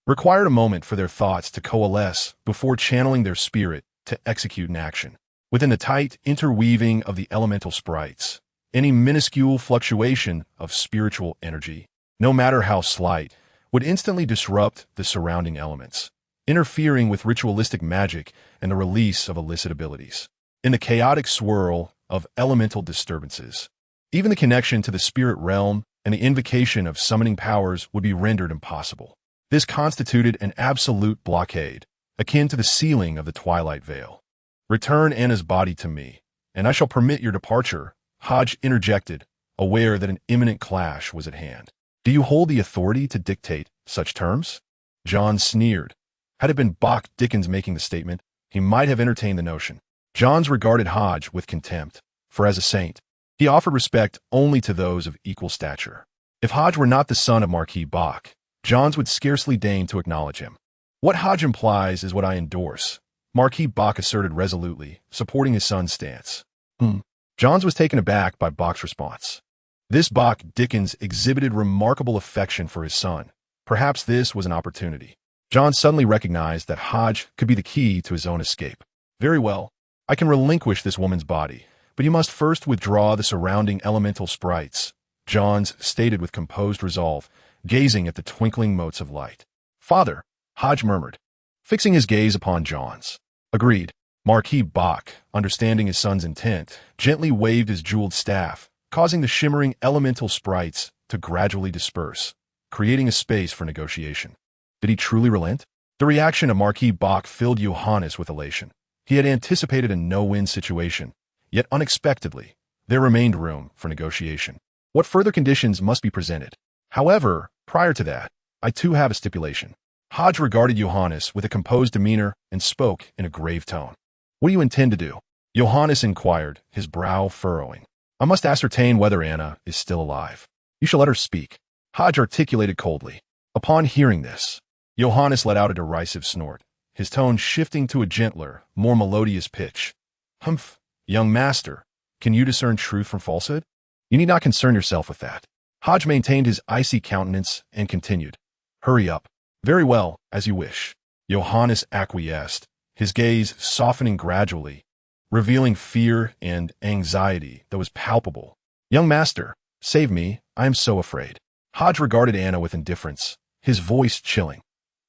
required a moment for their thoughts to coalesce before channeling their spirit to execute an action. Within the tight interweaving of the elemental sprites, any minuscule fluctuation of spiritual energy, no matter how slight, would instantly disrupt the surrounding elements, interfering with ritualistic magic and the release of illicit abilities. In the chaotic swirl of elemental disturbances, even the connection to the spirit realm and the invocation of summoning powers would be rendered impossible. This constituted an absolute blockade, akin to the sealing of the Twilight Veil. Return Anna's body to me, and I shall permit your departure, Hodge interjected, aware that an imminent clash was at hand. Do you hold the authority to dictate such terms? John sneered. Had it been Bach Dickens making the statement, he might have entertained the notion. Johns regarded Hodge with contempt, for as a saint, he offered respect only to those of equal stature. If Hodge were not the son of Marquis Bach, Johns would scarcely deign to acknowledge him. What Hodge implies is what I endorse, Marquis Bach asserted resolutely, supporting his son's stance. Johns was taken aback by Bach's response. This Bach Dickens exhibited remarkable affection for his son. Perhaps this was an opportunity. John suddenly recognized that Hodge could be the key to his own escape. Very well, I can relinquish this woman's body, but you must first withdraw the surrounding elemental sprites, John stated with composed resolve, gazing at the twinkling motes of light. Father, Hodge murmured, fixing his gaze upon John's. Agreed. Marquis Bach, understanding his son's intent, gently waved his jeweled staff, causing the shimmering elemental sprites to gradually disperse, creating a space for negotiation. Did he truly relent? The reaction of Marquis Bach filled Johannes with elation. He had anticipated a no-win situation, yet unexpectedly, there remained room for negotiation. What further conditions must be presented? However, prior to that, I too have a stipulation. Hodge regarded Johannes with a composed demeanor and spoke in a grave tone. What do you intend to do? Johannes inquired, his brow furrowing. I must ascertain whether Anna is still alive. You shall let her speak. Hodge articulated coldly. Upon hearing this, Johannes let out a derisive snort, his tone shifting to a gentler, more melodious pitch. Humph, young master, can you discern truth from falsehood? You need not concern yourself with that. Hodge maintained his icy countenance and continued. Hurry up. Very well, as you wish. Johannes acquiesced, his gaze softening gradually, revealing fear and anxiety that was palpable. Young master, save me, I am so afraid. Hodge regarded Anna with indifference, his voice chilling.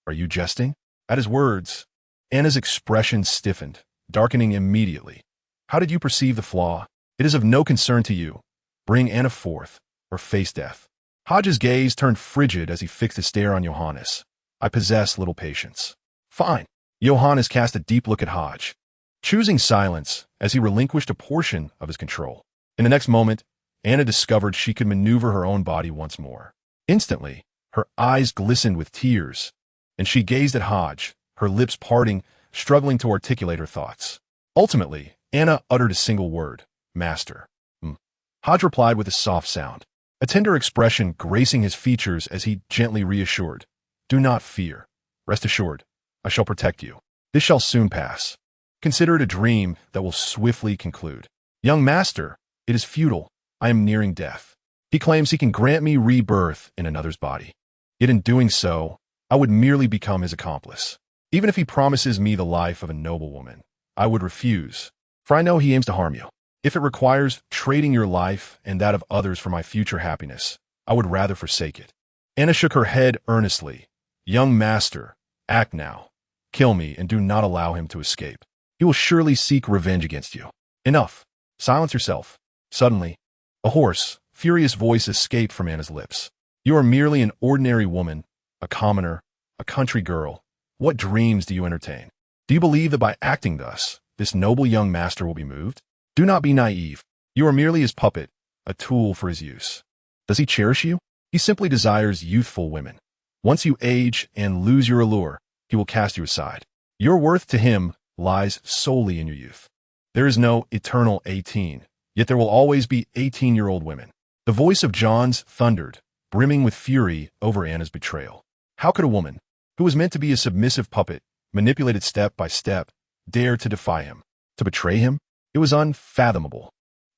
Are you jesting? At his words, Anna's expression stiffened, darkening immediately. How did you perceive the flaw? It is of no concern to you. Bring Anna forth, or face death. Hodge's gaze turned frigid as he fixed a stare on Johannes. I possess little patience. Fine. Johannes cast a deep look at Hodge, choosing silence as he relinquished a portion of his control. In the next moment, Anna discovered she could maneuver her own body once more. Instantly, her eyes glistened with tears, and she gazed at Hodge, her lips parting, struggling to articulate her thoughts. Ultimately, Anna uttered a single word, Master. Hodge replied with a soft sound, a tender expression gracing his features as he gently reassured. Do not fear. Rest assured, I shall protect you. This shall soon pass. Consider it a dream that will swiftly conclude. Young master, it is futile. I am nearing death. He claims he can grant me rebirth in another's body. Yet in doing so, I would merely become his accomplice. Even if he promises me the life of a noble woman, I would refuse, for I know he aims to harm you. If it requires trading your life and that of others for my future happiness, I would rather forsake it. Anna shook her head earnestly. Young master, act now. Kill me and do not allow him to escape. He will surely seek revenge against you. Enough. Silence yourself. Suddenly, a hoarse, furious voice escaped from Anna's lips. You are merely an ordinary woman, a commoner, a country girl. What dreams do you entertain? Do you believe that by acting thus, this noble young master will be moved? Do not be naive. You are merely his puppet, a tool for his use. Does he cherish you? He simply desires youthful women. Once you age and lose your allure, he will cast you aside. Your worth to him lies solely in your youth. There is no eternal 18, yet there will always be 18-year-old women. The voice of John's thundered, brimming with fury over Anna's betrayal. How could a woman, who was meant to be a submissive puppet, manipulated step by step, dare to defy him, to betray him? It was unfathomable.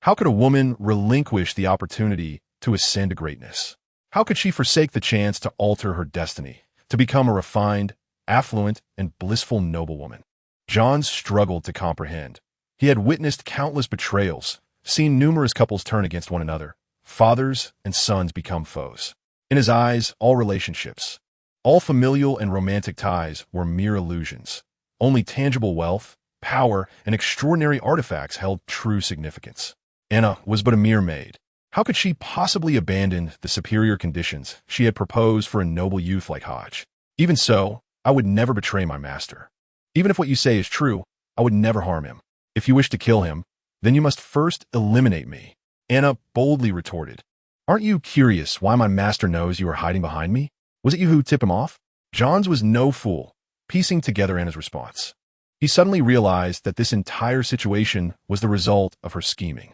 How could a woman relinquish the opportunity to ascend to greatness? How could she forsake the chance to alter her destiny, to become a refined, affluent, and blissful noblewoman? John struggled to comprehend. He had witnessed countless betrayals, seen numerous couples turn against one another, fathers and sons become foes. In his eyes, all relationships, all familial and romantic ties were mere illusions. Only tangible wealth, power, and extraordinary artifacts held true significance. Anna was but a mere maid. How could she possibly abandon the superior conditions she had proposed for a noble youth like Hodge? Even so, I would never betray my master. Even if what you say is true, I would never harm him. If you wish to kill him, then you must first eliminate me. Anna boldly retorted. Aren't you curious why my master knows you are hiding behind me? Was it you who tipped him off? Johns was no fool, piecing together Anna's response. He suddenly realized that this entire situation was the result of her scheming.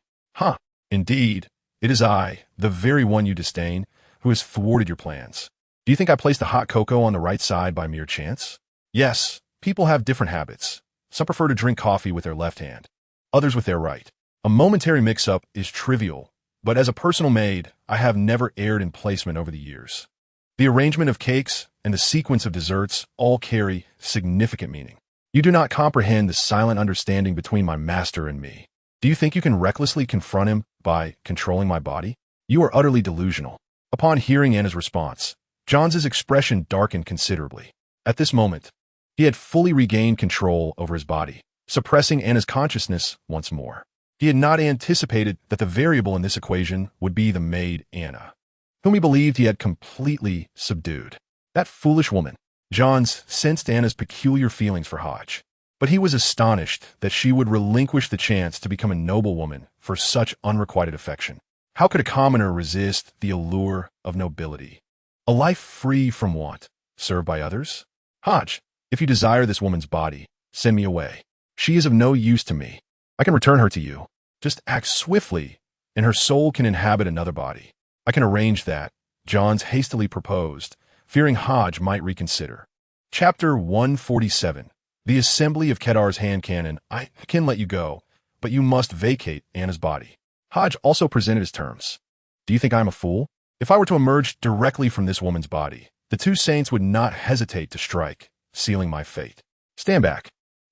Indeed, it is I, the very one you disdain, who has thwarted your plans. Do you think I placed the hot cocoa on the right side by mere chance? Yes, people have different habits. Some prefer to drink coffee with their left hand, others with their right. A momentary mix-up is trivial, but as a personal maid, I have never erred in placement over the years. The arrangement of cakes and the sequence of desserts all carry significant meaning. You do not comprehend the silent understanding between my master and me. Do you think you can recklessly confront him by controlling my body? You are utterly delusional. Upon hearing Anna's response, Johns's expression darkened considerably. At this moment, he had fully regained control over his body, suppressing Anna's consciousness once more. He had not anticipated that the variable in this equation would be the maid Anna, whom he believed he had completely subdued. That foolish woman. Johns sensed Anna's peculiar feelings for Hodge, but he was astonished that she would relinquish the chance to become a noblewoman for such unrequited affection. How could a commoner resist the allure of nobility? A life free from want, served by others? Hodge, if you desire this woman's body, send me away. She is of no use to me. I can return her to you. Just act swiftly, and her soul can inhabit another body. I can arrange that, Johns hastily proposed, fearing Hodge might reconsider. Chapter 147. The Assembly of Kedar's Hand Cannon. I can let you go, but you must vacate Anna's body. Hodge also presented his terms. Do you think I am a fool? If I were to emerge directly from this woman's body, the two saints would not hesitate to strike, sealing my fate. Stand back.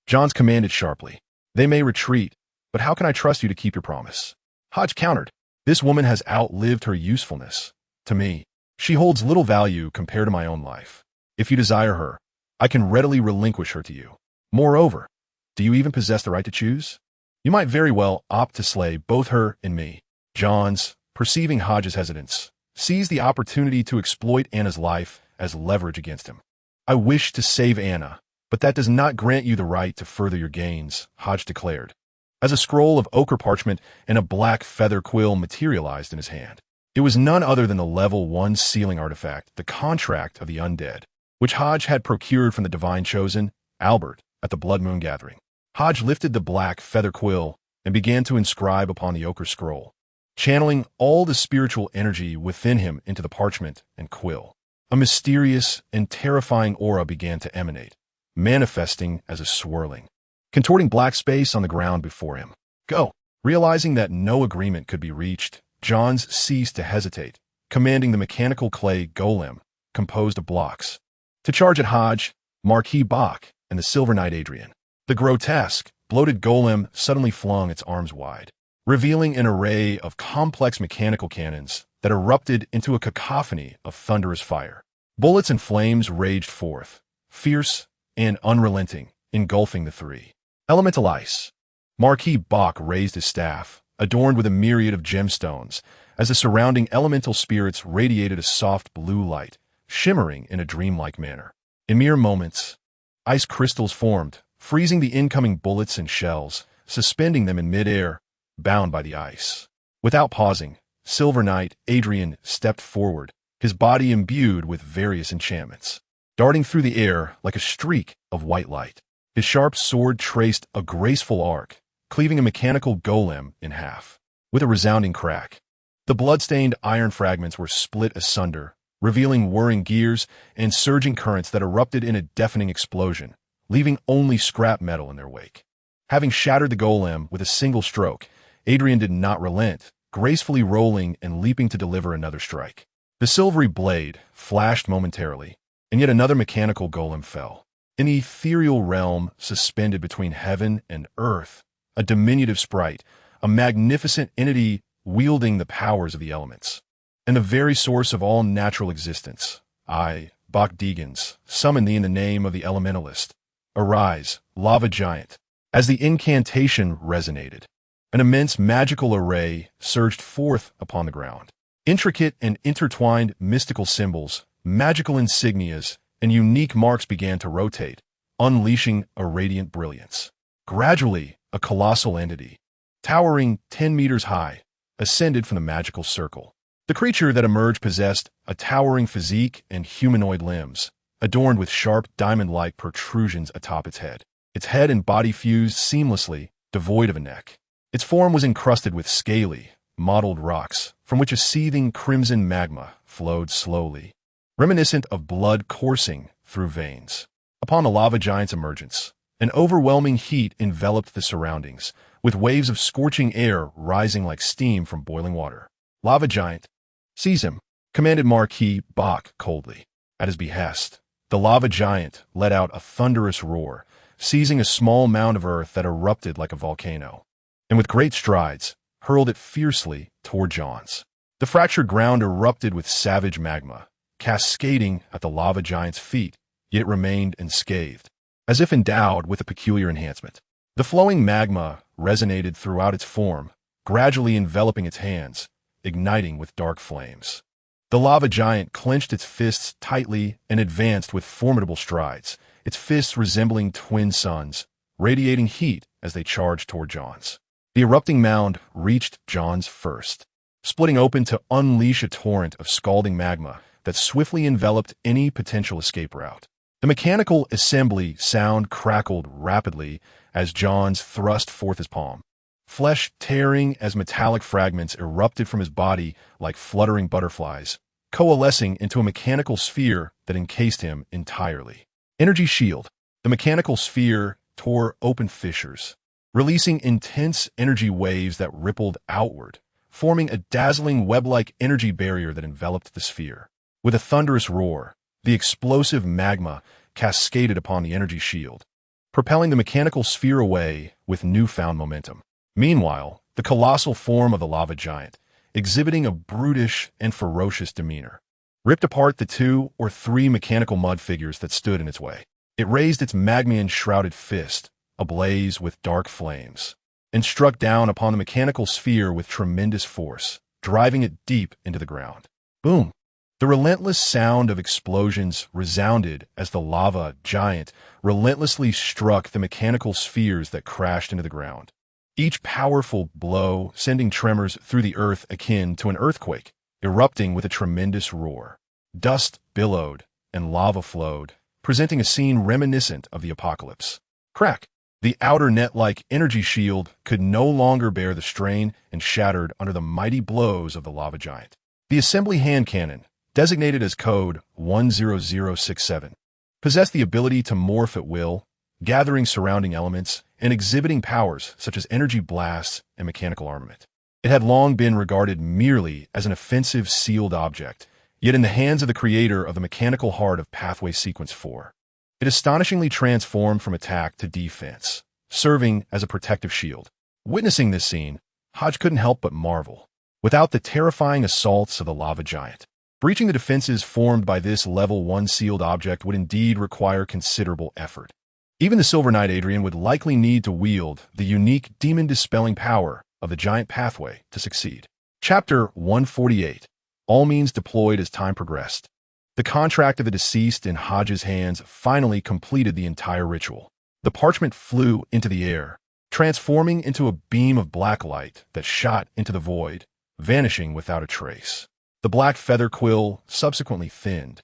Johns commanded sharply. They may retreat, but how can I trust you to keep your promise? Hodge countered. This woman has outlived her usefulness. To me, she holds little value compared to my own life. If you desire her, I can readily relinquish her to you. Moreover, do you even possess the right to choose? You might very well opt to slay both her and me. Johns, perceiving Hodge's hesitance, seized the opportunity to exploit Anna's life as leverage against him. I wish to save Anna, but that does not grant you the right to further your gains, Hodge declared, as a scroll of ochre parchment and a black feather quill materialized in his hand. It was none other than the Level 1 sealing artifact, the Contract of the Undead, which Hodge had procured from the divine chosen, Albert, at the Blood Moon Gathering. Hodge lifted the black feather quill and began to inscribe upon the ochre scroll, channeling all the spiritual energy within him into the parchment and quill. A mysterious and terrifying aura began to emanate, manifesting as a swirling, contorting black space on the ground before him. Go! Realizing that no agreement could be reached, Johns ceased to hesitate, commanding the mechanical clay golem, composed of blocks, to charge at Hodge, Marquis Bach, and the Silver Knight Adrian. The grotesque, bloated golem suddenly flung its arms wide, revealing an array of complex mechanical cannons that erupted into a cacophony of thunderous fire. Bullets and flames raged forth, fierce and unrelenting, engulfing the three. Elemental ice. Marquis Bach raised his staff, adorned with a myriad of gemstones, as the surrounding elemental spirits radiated a soft blue light, shimmering in a dreamlike manner. In mere moments, ice crystals formed, freezing the incoming bullets and shells, suspending them in midair, bound by the ice. Without pausing, Silver Knight Adrian stepped forward, his body imbued with various enchantments. Darting through the air like a streak of white light, his sharp sword traced a graceful arc, cleaving a mechanical golem in half. With a resounding crack, the blood-stained iron fragments were split asunder, revealing whirring gears and surging currents that erupted in a deafening explosion, leaving only scrap metal in their wake. Having shattered the golem with a single stroke, Adrian did not relent, gracefully rolling and leaping to deliver another strike. The silvery blade flashed momentarily, and yet another mechanical golem fell. In the ethereal realm suspended between heaven and earth, a diminutive sprite, a magnificent entity wielding the powers of the elements, and the very source of all natural existence. I, Bach Deegans, summon thee in the name of the elementalist. Arise, lava giant. As the incantation resonated, an immense magical array surged forth upon the ground. Intricate and intertwined mystical symbols, magical insignias, and unique marks began to rotate, unleashing a radiant brilliance. Gradually, a colossal entity, towering 10 meters high, ascended from the magical circle. The creature that emerged possessed a towering physique and humanoid limbs, adorned with sharp diamond-like protrusions atop its head. Its head and body fused seamlessly, devoid of a neck. Its form was encrusted with scaly, mottled rocks, from which a seething crimson magma flowed slowly, reminiscent of blood coursing through veins. Upon the lava giant's emergence, an overwhelming heat enveloped the surroundings, with waves of scorching air rising like steam from boiling water. Lava giant. Seize him, commanded Marquis Bach coldly. At his behest, the lava giant let out a thunderous roar, seizing a small mound of earth that erupted like a volcano, and with great strides, hurled it fiercely toward Johns. The fractured ground erupted with savage magma, cascading at the lava giant's feet, yet it remained unscathed, as if endowed with a peculiar enhancement. The flowing magma resonated throughout its form, gradually enveloping its hands, igniting with dark flames. The lava giant clenched its fists tightly and advanced with formidable strides, its fists resembling twin suns, radiating heat as they charged toward Johns. The erupting mound reached Johns first, splitting open to unleash a torrent of scalding magma that swiftly enveloped any potential escape route. The mechanical assembly sound crackled rapidly as Johns thrust forth his palm, flesh tearing as metallic fragments erupted from his body like fluttering butterflies, coalescing into a mechanical sphere that encased him entirely. Energy shield. The mechanical sphere tore open fissures, releasing intense energy waves that rippled outward, forming a dazzling web-like energy barrier that enveloped the sphere. With a thunderous roar, the explosive magma cascaded upon the energy shield, propelling the mechanical sphere away with newfound momentum. Meanwhile, the colossal form of the lava giant, exhibiting a brutish and ferocious demeanor, ripped apart the 2 or 3 mechanical mud figures that stood in its way. It raised its magma-enshrouded fist, ablaze with dark flames, and struck down upon the mechanical sphere with tremendous force, driving it deep into the ground. Boom! The relentless sound of explosions resounded as the lava giant relentlessly struck the mechanical spheres that crashed into the ground, each powerful blow sending tremors through the earth akin to an earthquake, erupting with a tremendous roar. Dust billowed and lava flowed, presenting a scene reminiscent of the apocalypse. Crack! The outer net-like energy shield could no longer bear the strain and shattered under the mighty blows of the lava giant. The assembly hand cannon, designated as code 10067, possessed the ability to morph at will, gathering surrounding elements and exhibiting powers such as energy blasts and mechanical armament. It had long been regarded merely as an offensive sealed object, yet in the hands of the creator of the mechanical heart of Pathway Sequence 4, it astonishingly transformed from attack to defense, serving as a protective shield. Witnessing this scene, Hodge couldn't help but marvel. Without the terrifying assaults of the lava giant, breaching the defenses formed by this level 1 sealed object would indeed require considerable effort. Even the Silver Knight Adrian would likely need to wield the unique demon-dispelling power of the giant pathway to succeed. Chapter 148. All means deployed as time progressed. The contract of the deceased in Hodges' hands finally completed the entire ritual. The parchment flew into the air, transforming into a beam of black light that shot into the void, vanishing without a trace. The black feather quill subsequently thinned,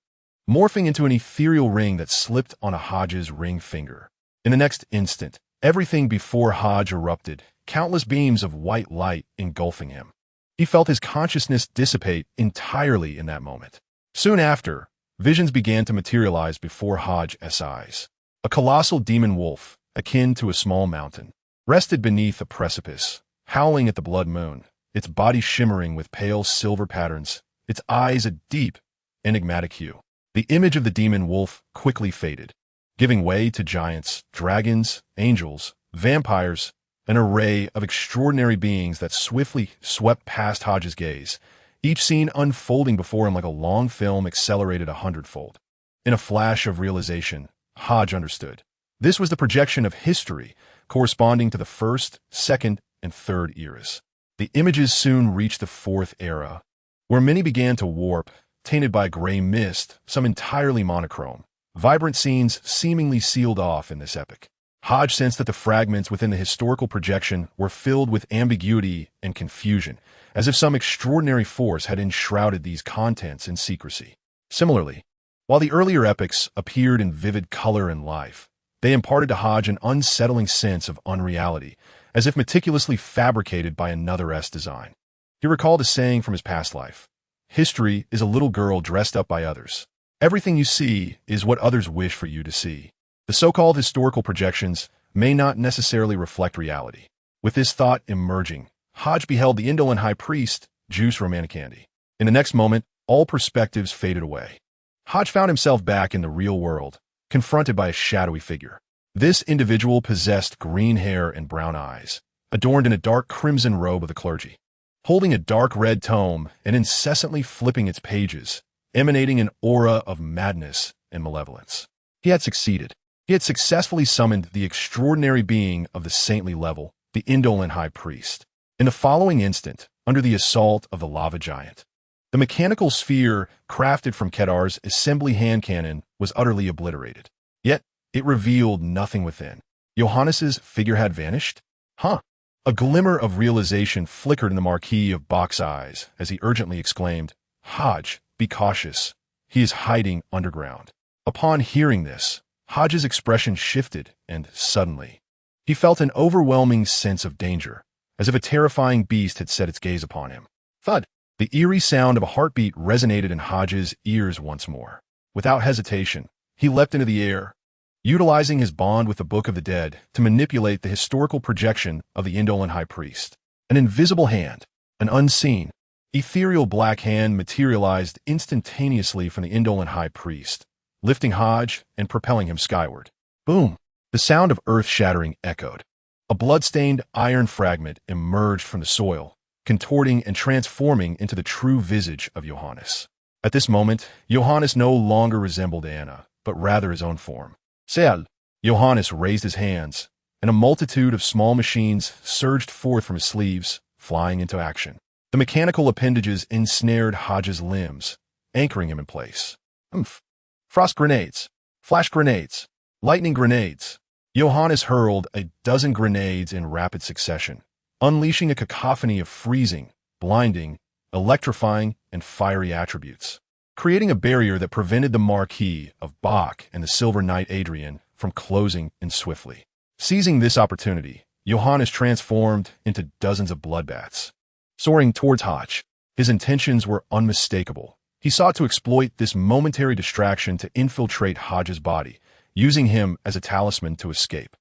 morphing into an ethereal ring that slipped on a Hodges' ring finger. In the next instant, everything before Hodge erupted, countless beams of white light engulfing him. He felt his consciousness dissipate entirely in that moment. Soon after, visions began to materialize before Hodge's eyes. A colossal demon wolf, akin to a small mountain, rested beneath a precipice, howling at the blood moon, its body shimmering with pale silver patterns, its eyes a deep, enigmatic hue. The image of the demon wolf quickly faded, giving way to giants, dragons, angels, vampires, an array of extraordinary beings that swiftly swept past Hodges' gaze, each scene unfolding before him like a long film accelerated 100-fold. In a flash of realization, Hodge understood. This was the projection of history corresponding to the first, second, and third eras. The images soon reached the fourth era, where many began to warp, tainted by gray mist, some entirely monochrome. Vibrant scenes seemingly sealed off in this epoch. Hodge sensed that the fragments within the historical projection were filled with ambiguity and confusion, as if some extraordinary force had enshrouded these contents in secrecy. Similarly, while the earlier epics appeared in vivid color and life, they imparted to Hodge an unsettling sense of unreality, as if meticulously fabricated by another design. He recalled a saying from his past life: "History is a little girl dressed up by others. Everything you see is what others wish for you to see." The so-called historical projections may not necessarily reflect reality. With this thought emerging, Hodge beheld the indolent high priest juice romantic candy. In the next moment, all perspectives faded away. Hodge found himself back in the real world, confronted by a shadowy figure. This individual possessed green hair and brown eyes, adorned in a dark crimson robe of the clergy. Holding a dark red tome and incessantly flipping its pages, emanating an aura of madness and malevolence. He had succeeded. He had successfully summoned the extraordinary being of the saintly level, the indolent high priest. In the following instant, under the assault of the lava giant, the mechanical sphere crafted from Kedar's assembly hand cannon was utterly obliterated. Yet, it revealed nothing within. Johannes's figure had vanished? Huh. A glimmer of realization flickered in the Marquis of Bach's eyes as he urgently exclaimed, "Hodge, be cautious. He is hiding underground." Upon hearing this, Hodge's expression shifted, and suddenly, he felt an overwhelming sense of danger, as if a terrifying beast had set its gaze upon him. Thud! The eerie sound of a heartbeat resonated in Hodge's ears once more. Without hesitation, he leapt into the air, utilizing his bond with the Book of the Dead to manipulate the historical projection of the indolent high priest. An invisible hand, an unseen, ethereal black hand materialized instantaneously from the indolent high priest, lifting Hodge and propelling him skyward. Boom! The sound of earth-shattering echoed. A blood-stained iron fragment emerged from the soil, contorting and transforming into the true visage of Johannes. At this moment, Johannes no longer resembled Anna, but rather his own form. Sel! Johannes raised his hands, and a multitude of small machines surged forth from his sleeves, flying into action. The mechanical appendages ensnared Hodge's limbs, anchoring him in place. Frost grenades, flash grenades, lightning grenades. Johannes hurled a dozen grenades in rapid succession, unleashing a cacophony of freezing, blinding, electrifying, and fiery attributes, creating a barrier that prevented the Marquis of Bach and the Silver Knight Adrian from closing in swiftly. Seizing this opportunity, Johannes transformed into dozens of bloodbaths. Soaring towards Hodge, his intentions were unmistakable. He sought to exploit this momentary distraction to infiltrate Hodge's body, using him as a talisman to escape.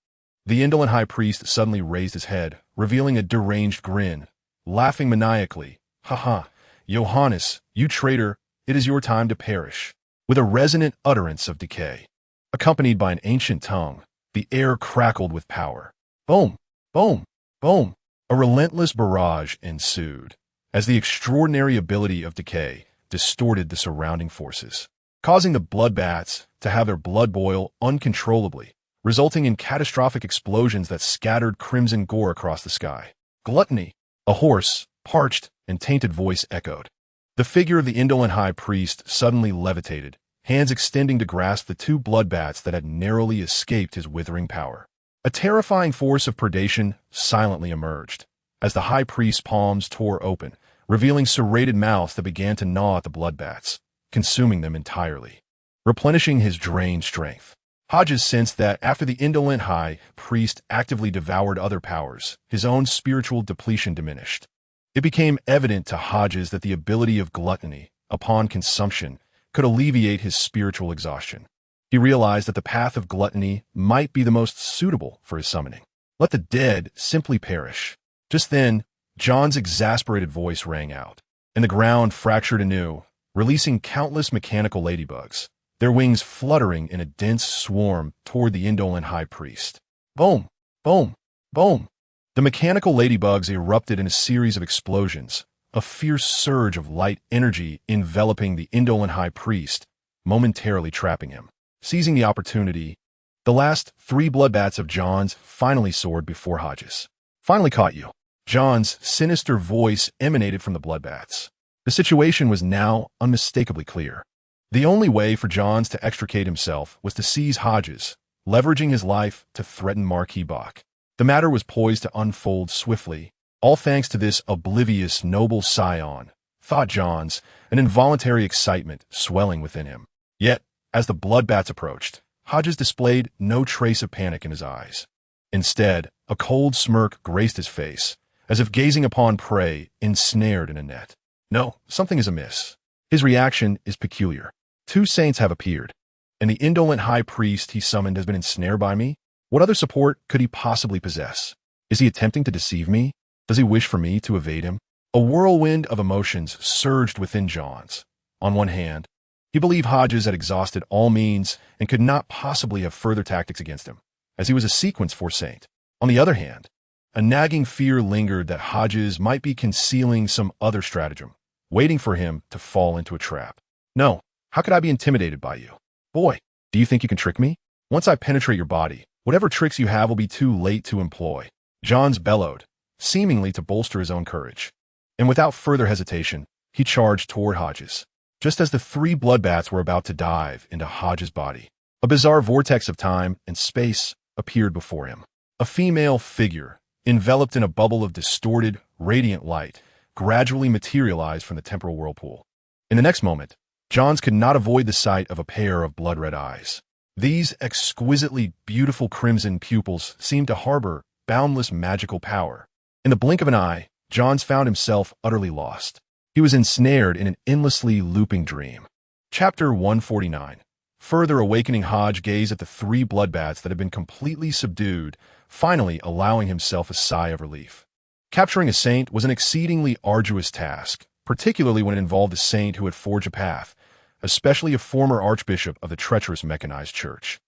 The indolent high priest suddenly raised his head, revealing a deranged grin, laughing maniacally. "Ha! Johannes, you traitor, it is your time to perish." With a resonant utterance of decay, accompanied by an ancient tongue, the air crackled with power. Boom! Boom! Boom! A relentless barrage ensued, as the extraordinary ability of decay distorted the surrounding forces, causing the bloodbaths to have their blood boil uncontrollably, resulting in catastrophic explosions that scattered crimson gore across the sky. Gluttony! A hoarse, parched, and tainted voice echoed. The figure of the indolent high priest suddenly levitated, hands extending to grasp the two bloodbaths that had narrowly escaped his withering power. A terrifying force of predation silently emerged, as the high priest's palms tore open, revealing serrated mouths that began to gnaw at the bloodbaths, consuming them entirely, replenishing his drained strength. Hodges sensed that after the indolent high priest actively devoured other powers, his own spiritual depletion diminished. It became evident to Hodges that the ability of gluttony, upon consumption, could alleviate his spiritual exhaustion. He realized that the path of gluttony might be the most suitable for his summoning. Let the dead simply perish. Just then, John's exasperated voice rang out, and the ground fractured anew, releasing countless mechanical ladybugs, their wings fluttering in a dense swarm toward the indolent high priest. Boom! Boom! Boom! The mechanical ladybugs erupted in a series of explosions, a fierce surge of light energy enveloping the indolent high priest, momentarily trapping him. Seizing the opportunity, the last three bloodbaths of John's finally soared before Hodges. "Finally caught you." John's sinister voice emanated from the bloodbaths. The situation was now unmistakably clear. The only way for Johns to extricate himself was to seize Hodges, leveraging his life to threaten Marquis Bach. The matter was poised to unfold swiftly, all thanks to this oblivious noble scion, thought Johns, an involuntary excitement swelling within him. Yet, as the bloodbaths approached, Hodges displayed no trace of panic in his eyes. Instead, a cold smirk graced his face, as if gazing upon prey ensnared in a net. "No, something is amiss. His reaction is peculiar. 2 saints have appeared, and the indolent high priest he summoned has been ensnared by me. What other support could he possibly possess? Is he attempting to deceive me? Does he wish for me to evade him?" A whirlwind of emotions surged within Johns. On one hand, he believed Hodges had exhausted all means and could not possibly have further tactics against him, as he was a sequence 4 saint. On the other hand, a nagging fear lingered that Hodges might be concealing some other stratagem, waiting for him to fall into a trap. No, how could I be intimidated by you? Boy, do you think you can trick me? Once I penetrate your body, whatever tricks you have will be too late to employ. Johns bellowed, seemingly to bolster his own courage. And without further hesitation, he charged toward Hodges. Just as the 3 bloodbats were about to dive into Hodges' body, a bizarre vortex of time and space appeared before him. A female figure, enveloped in a bubble of distorted, radiant light, gradually materialized from the temporal whirlpool. In the next moment, Johns could not avoid the sight of a pair of blood-red eyes. These exquisitely beautiful crimson pupils seemed to harbor boundless magical power. In the blink of an eye, Johns found himself utterly lost. He was ensnared in an endlessly looping dream. Chapter 149. Further awakening. Hodge gazed at the 3 bloodbats that had been completely subdued, finally allowing himself a sigh of relief. Capturing a saint was an exceedingly arduous task, particularly when it involved a saint who had forged a path, especially a former archbishop of the treacherous mechanized church.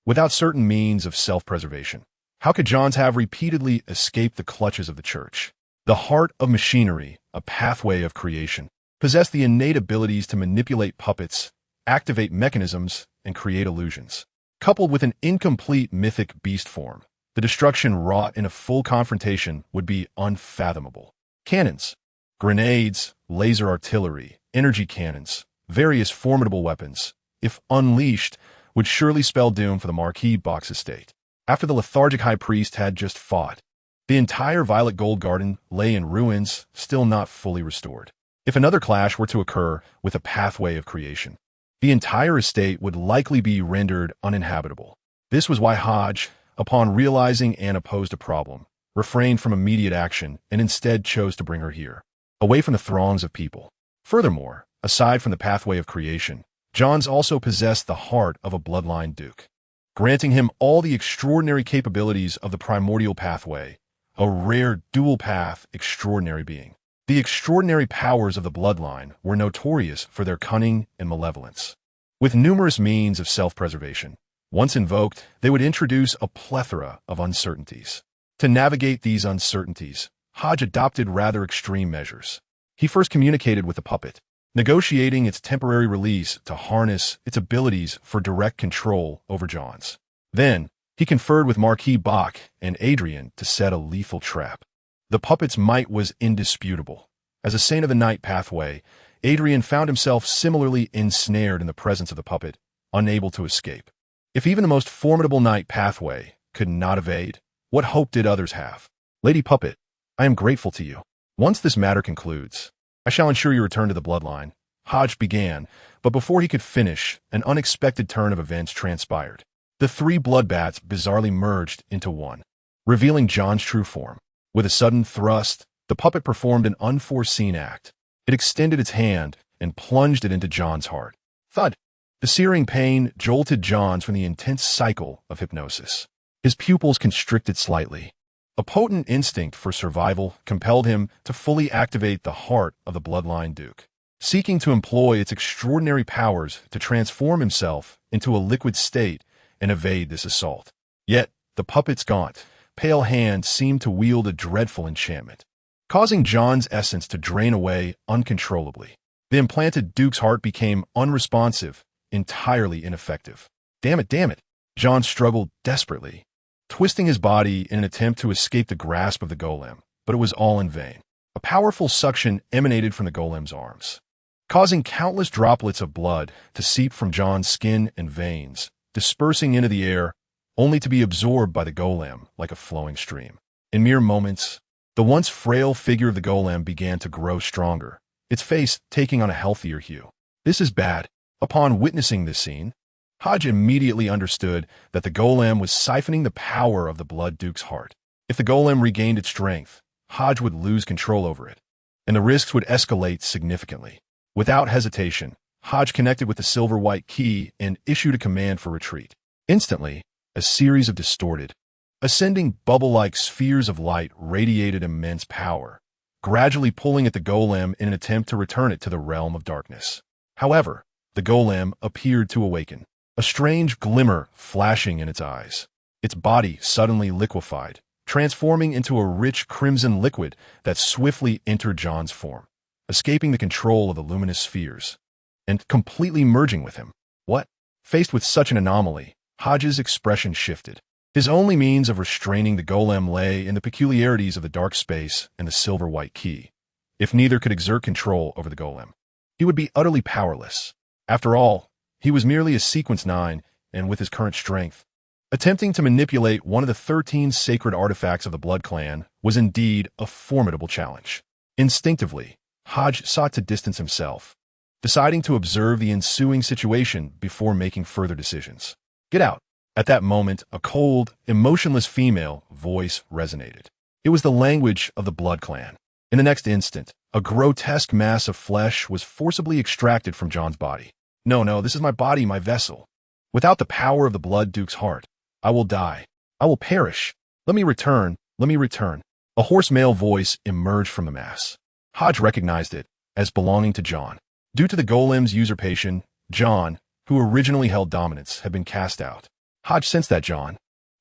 Without certain means of self-preservation, how could Johns have repeatedly escaped the clutches of the church? The heart of machinery, a pathway of creation, possessed the innate abilities to manipulate puppets, activate mechanisms, and create illusions. Coupled with an incomplete mythic beast form, the destruction wrought in a full confrontation would be unfathomable. Cannons, grenades, laser artillery, energy cannons, various formidable weapons, if unleashed, would surely spell doom for the Marquis box estate. After the lethargic high priest had just fought, the entire Violet Gold Garden lay in ruins, still not fully restored. If another clash were to occur with a pathway of creation, the entire estate would likely be rendered uninhabitable. This was why Hodge, upon realizing Anna posed a problem, refrained from immediate action and instead chose to bring her here, away from the throngs of people. Furthermore, aside from the pathway of creation, Johns also possessed the heart of a bloodline duke, granting him all the extraordinary capabilities of the primordial pathway, a rare dual-path extraordinary being. The extraordinary powers of the bloodline were notorious for their cunning and malevolence. With numerous means of self-preservation, once invoked, they would introduce a plethora of uncertainties. To navigate these uncertainties, Hodge adopted rather extreme measures. He first communicated with the puppet, negotiating its temporary release to harness its abilities for direct control over Johns. Then, he conferred with Marquis Bach and Adrian to set a lethal trap. The puppet's might was indisputable. As a Saint of the Night pathway, Adrian found himself similarly ensnared in the presence of the puppet, unable to escape. If even the most formidable Night pathway could not evade, what hope did others have? Lady Puppet, I am grateful to you. Once this matter concludes, I shall ensure your return to the bloodline. Hodge began, but before he could finish, an unexpected turn of events transpired. The 3 bloodbats bizarrely merged into one, revealing John's true form. With a sudden thrust, the puppet performed an unforeseen act. It extended its hand and plunged it into John's heart. Thud! The searing pain jolted Johns from the intense cycle of hypnosis. His pupils constricted slightly. A potent instinct for survival compelled him to fully activate the heart of the bloodline duke, seeking to employ its extraordinary powers to transform himself into a liquid state and evade this assault. Yet, the puppet's gaunt, pale hand seemed to wield a dreadful enchantment, causing John's essence to drain away uncontrollably. The implanted duke's heart became unresponsive, entirely ineffective. Damn it! John struggled desperately, twisting his body in an attempt to escape the grasp of the golem, but it was all in vain. A powerful suction emanated from the golem's arms, causing countless droplets of blood to seep from John's skin and veins, dispersing into the air, only to be absorbed by the golem like a flowing stream. In mere moments, the once frail figure of the golem began to grow stronger, its face taking on a healthier hue. This is bad. Upon witnessing this scene, Hodge immediately understood that the golem was siphoning the power of the Blood Duke's heart. If the golem regained its strength, Hodge would lose control over it, and the risks would escalate significantly. Without hesitation, Hodge connected with the silver-white key and issued a command for retreat. Instantly, a series of distorted, ascending bubble-like spheres of light radiated immense power, gradually pulling at the golem in an attempt to return it to the realm of darkness. However, the golem appeared to awaken, a strange glimmer flashing in its eyes. Its body suddenly liquefied, transforming into a rich crimson liquid that swiftly entered John's form, escaping the control of the luminous spheres, and completely merging with him. What? Faced with such an anomaly, Hodges' expression shifted. His only means of restraining the golem lay in the peculiarities of the dark space and the silver-white key. If neither could exert control over the golem, he would be utterly powerless. After all, he was merely a Sequence 9, and with his current strength, attempting to manipulate one of the 13 sacred artifacts of the Blood Clan was indeed a formidable challenge. Instinctively, Hodge sought to distance himself, deciding to observe the ensuing situation before making further decisions. "Get out." At that moment, a cold, emotionless female voice resonated. It was the language of the Blood Clan. In the next instant, a grotesque mass of flesh was forcibly extracted from John's body. No, this is my body, my vessel. Without the power of the Blood Duke's heart, I will die. I will perish. Let me return. A hoarse male voice emerged from the mass. Hodge recognized it as belonging to John. Due to the golem's usurpation, John, who originally held dominance, had been cast out. Hodge sensed that John,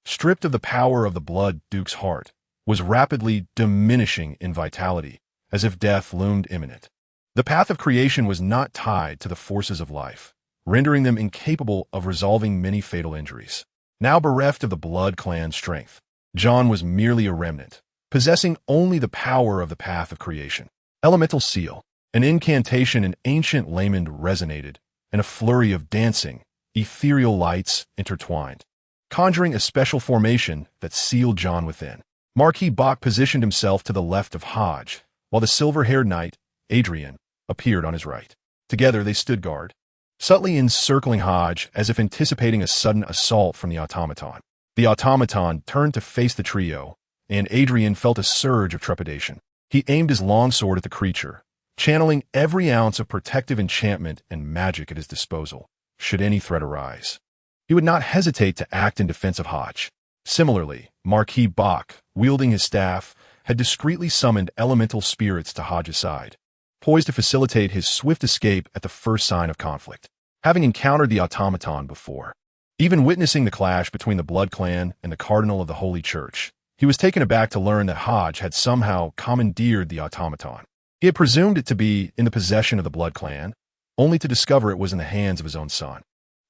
stripped of the power of the Blood Duke's heart, was rapidly diminishing in vitality, as if death loomed imminent. The path of creation was not tied to the forces of life, rendering them incapable of resolving many fatal injuries. Now bereft of the Blood Clan's strength, John was merely a remnant, possessing only the power of the path of creation. Elemental seal, an incantation in ancient Layman resonated, and a flurry of dancing, ethereal lights intertwined, conjuring a special formation that sealed John within. Marquis Bach positioned himself to the left of Hodge, while the silver-haired knight, Adrian, appeared on his right. Together they stood guard, subtly encircling Hodge as if anticipating a sudden assault from the automaton. The automaton turned to face the trio, and Adrian felt a surge of trepidation. He aimed his longsword at the creature, channeling every ounce of protective enchantment and magic at his disposal, should any threat arise. He would not hesitate to act in defense of Hodge. Similarly, Marquis Bach, wielding his staff, had discreetly summoned elemental spirits to Hodge's side, poised to facilitate his swift escape at the first sign of conflict. Having encountered the automaton before, even witnessing the clash between the Blood Clan and the Cardinal of the Holy Church, he was taken aback to learn that Hodge had somehow commandeered the automaton. He had presumed it to be in the possession of the Blood Clan, only to discover it was in the hands of his own son.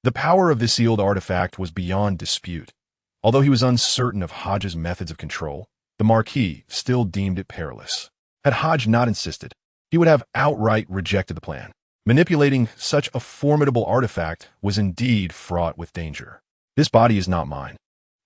The power of this sealed artifact was beyond dispute. Although he was uncertain of Hodge's methods of control, the Marquis still deemed it perilous. Had Hodge not insisted, he would have outright rejected the plan. Manipulating such a formidable artifact was indeed fraught with danger. "This body is not mine,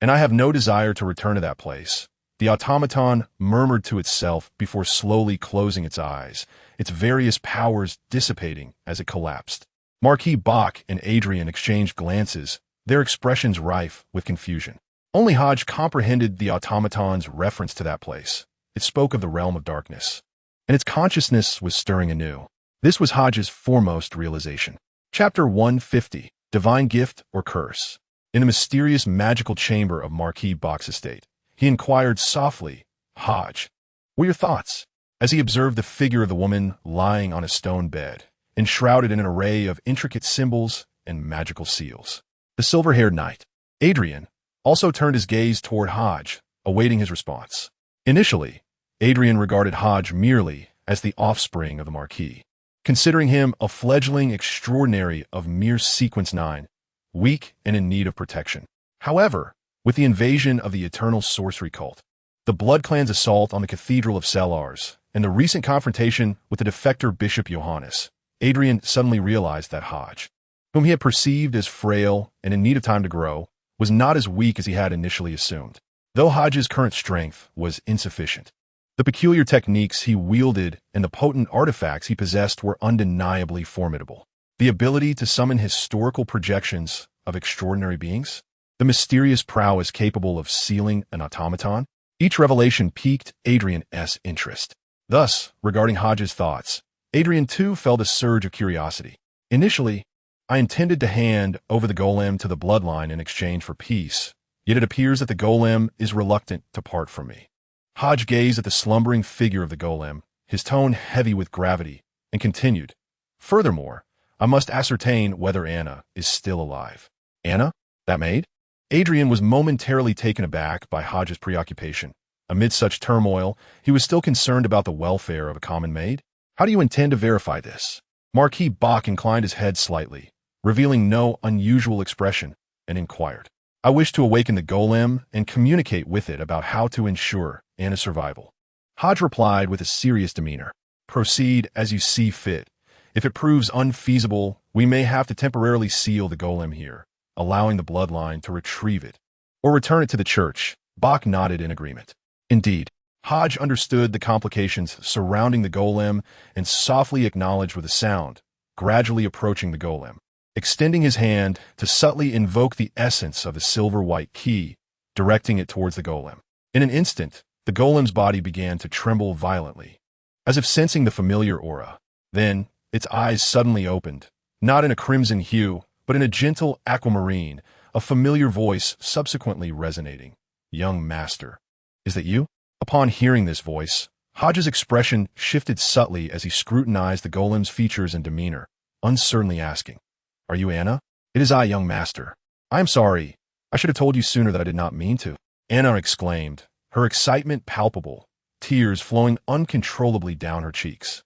and I have no desire to return to that place." The automaton murmured to itself before slowly closing its eyes, its various powers dissipating as it collapsed. Marquis Bach and Adrian exchanged glances, their expressions rife with confusion. Only Hodge comprehended the automaton's reference to that place. It spoke of the realm of darkness, and its consciousness was stirring anew. This was Hodge's foremost realization. Chapter 150, Divine Gift or Curse. In the mysterious magical chamber of Marquis Bach's estate, he inquired softly, "Hodge, what are your thoughts?" as he observed the figure of the woman lying on a stone bed, enshrouded in an array of intricate symbols and magical seals. The silver-haired knight, Adrian, also turned his gaze toward Hodge, awaiting his response. Initially, Adrian regarded Hodge merely as the offspring of the Marquis, considering him a fledgling extraordinary of mere Sequence 9, weak and in need of protection. However, with the invasion of the eternal sorcery cult, the Blood Clan's assault on the Cathedral of Cellars, and the recent confrontation with the defector Bishop Johannes, Adrian suddenly realized that Hodge, whom he had perceived as frail and in need of time to grow, was not as weak as he had initially assumed. Though Hodge's current strength was insufficient, the peculiar techniques he wielded and the potent artifacts he possessed were undeniably formidable. The ability to summon historical projections of extraordinary beings, the mysterious prowess capable of sealing an automaton, each revelation piqued Adrian's interest. Thus, regarding Hodge's thoughts, Adrian too felt a surge of curiosity. "Initially, I intended to hand over the golem to the bloodline in exchange for peace, yet it appears that the golem is reluctant to part from me." Hodge gazed at the slumbering figure of the golem, his tone heavy with gravity, and continued, "Furthermore, I must ascertain whether Anna is still alive." Anna? That maid? Adrian was momentarily taken aback by Hodges' preoccupation. Amid such turmoil, he was still concerned about the welfare of a common maid? "How do you intend to verify this?" Marquis Bach inclined his head slightly, revealing no unusual expression, and inquired, "I wish to awaken the golem and communicate with it about how to ensure Anna's survival." Hodge replied with a serious demeanor, "Proceed as you see fit. If it proves unfeasible, we may have to temporarily seal the golem here, allowing the bloodline to retrieve it, or return it to the church." Bach nodded in agreement. Indeed, Hodge understood the complications surrounding the golem and softly acknowledged with a sound, gradually approaching the golem, extending his hand to subtly invoke the essence of the silver-white key, directing it towards the golem. In an instant, the golem's body began to tremble violently, as if sensing the familiar aura. Then, its eyes suddenly opened, not in a crimson hue, but in a gentle aquamarine, a familiar voice subsequently resonating. "Young master, is that you?" Upon hearing this voice, Hodges' expression shifted subtly as he scrutinized the golem's features and demeanor, uncertainly asking, "Are you Anna?" "It is I, young master. I am sorry. I should have told you sooner that I did not mean to," Anna exclaimed, her excitement palpable, tears flowing uncontrollably down her cheeks.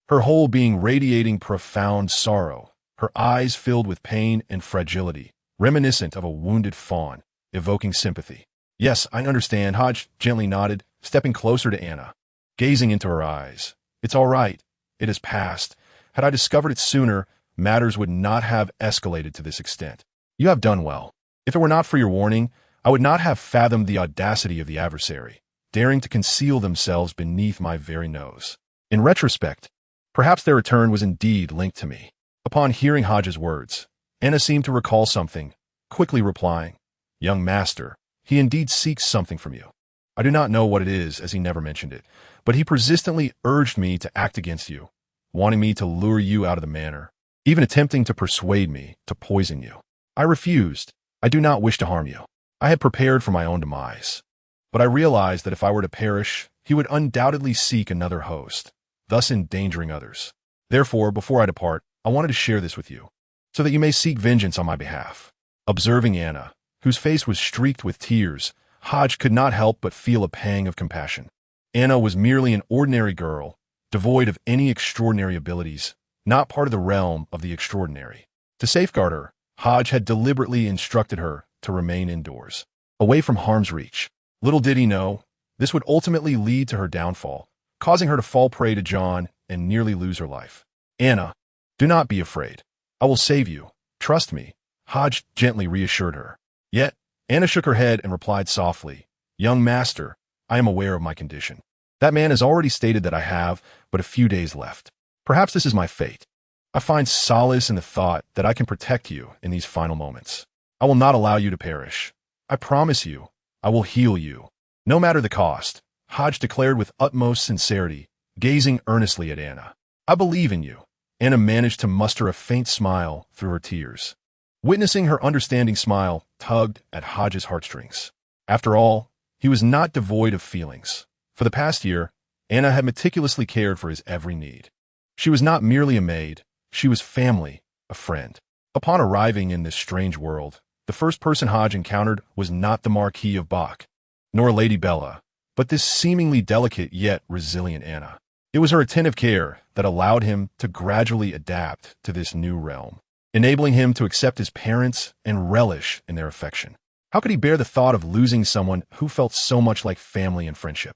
Her whole being radiating profound sorrow, her eyes filled with pain and fragility, reminiscent of a wounded fawn, evoking sympathy. "Yes, I understand," Hodge gently nodded, stepping closer to Anna, gazing into her eyes. "It's all right. It has passed. Had I discovered it sooner, matters would not have escalated to this extent. You have done well. If it were not for your warning, I would not have fathomed the audacity of the adversary, daring to conceal themselves beneath my very nose. In retrospect, perhaps their return was indeed linked to me." Upon hearing Hodges' words, Anna seemed to recall something, quickly replying, "Young master, he indeed seeks something from you. I do not know what it is, as he never mentioned it, but he persistently urged me to act against you, wanting me to lure you out of the manor, even attempting to persuade me to poison you. I refused. I do not wish to harm you. I had prepared for my own demise. But I realized that if I were to perish, he would undoubtedly seek another host, thus endangering others. Therefore, before I depart, I wanted to share this with you, so that you may seek vengeance on my behalf." Observing Anna, whose face was streaked with tears, Hodge could not help but feel a pang of compassion. Anna was merely an ordinary girl, devoid of any extraordinary abilities, not part of the realm of the extraordinary. To safeguard her, Hodge had deliberately instructed her to remain indoors, away from harm's reach. Little did he know, this would ultimately lead to her downfall, causing her to fall prey to John and nearly lose her life. "Anna, do not be afraid. I will save you. Trust me," Hodge gently reassured her. Yet, Anna shook her head and replied softly, "Young master, I am aware of my condition. That man has already stated that I have but a few days left. Perhaps this is my fate. I find solace in the thought that I can protect you in these final moments. I will not allow you to perish. I promise you, I will heal you, no matter the cost," Hodge declared with utmost sincerity, gazing earnestly at Anna. "I believe in you." Anna managed to muster a faint smile through her tears. Witnessing her understanding smile tugged at Hodges' heartstrings. After all, he was not devoid of feelings. For the past year, Anna had meticulously cared for his every need. She was not merely a maid, she was family, a friend. Upon arriving in this strange world, the first person Hodge encountered was not the Marquis of Bach, nor Lady Bella, but this seemingly delicate yet resilient Anna. It was her attentive care that allowed him to gradually adapt to this new realm, enabling him to accept his parents and relish in their affection. How could he bear the thought of losing someone who felt so much like family and friendship?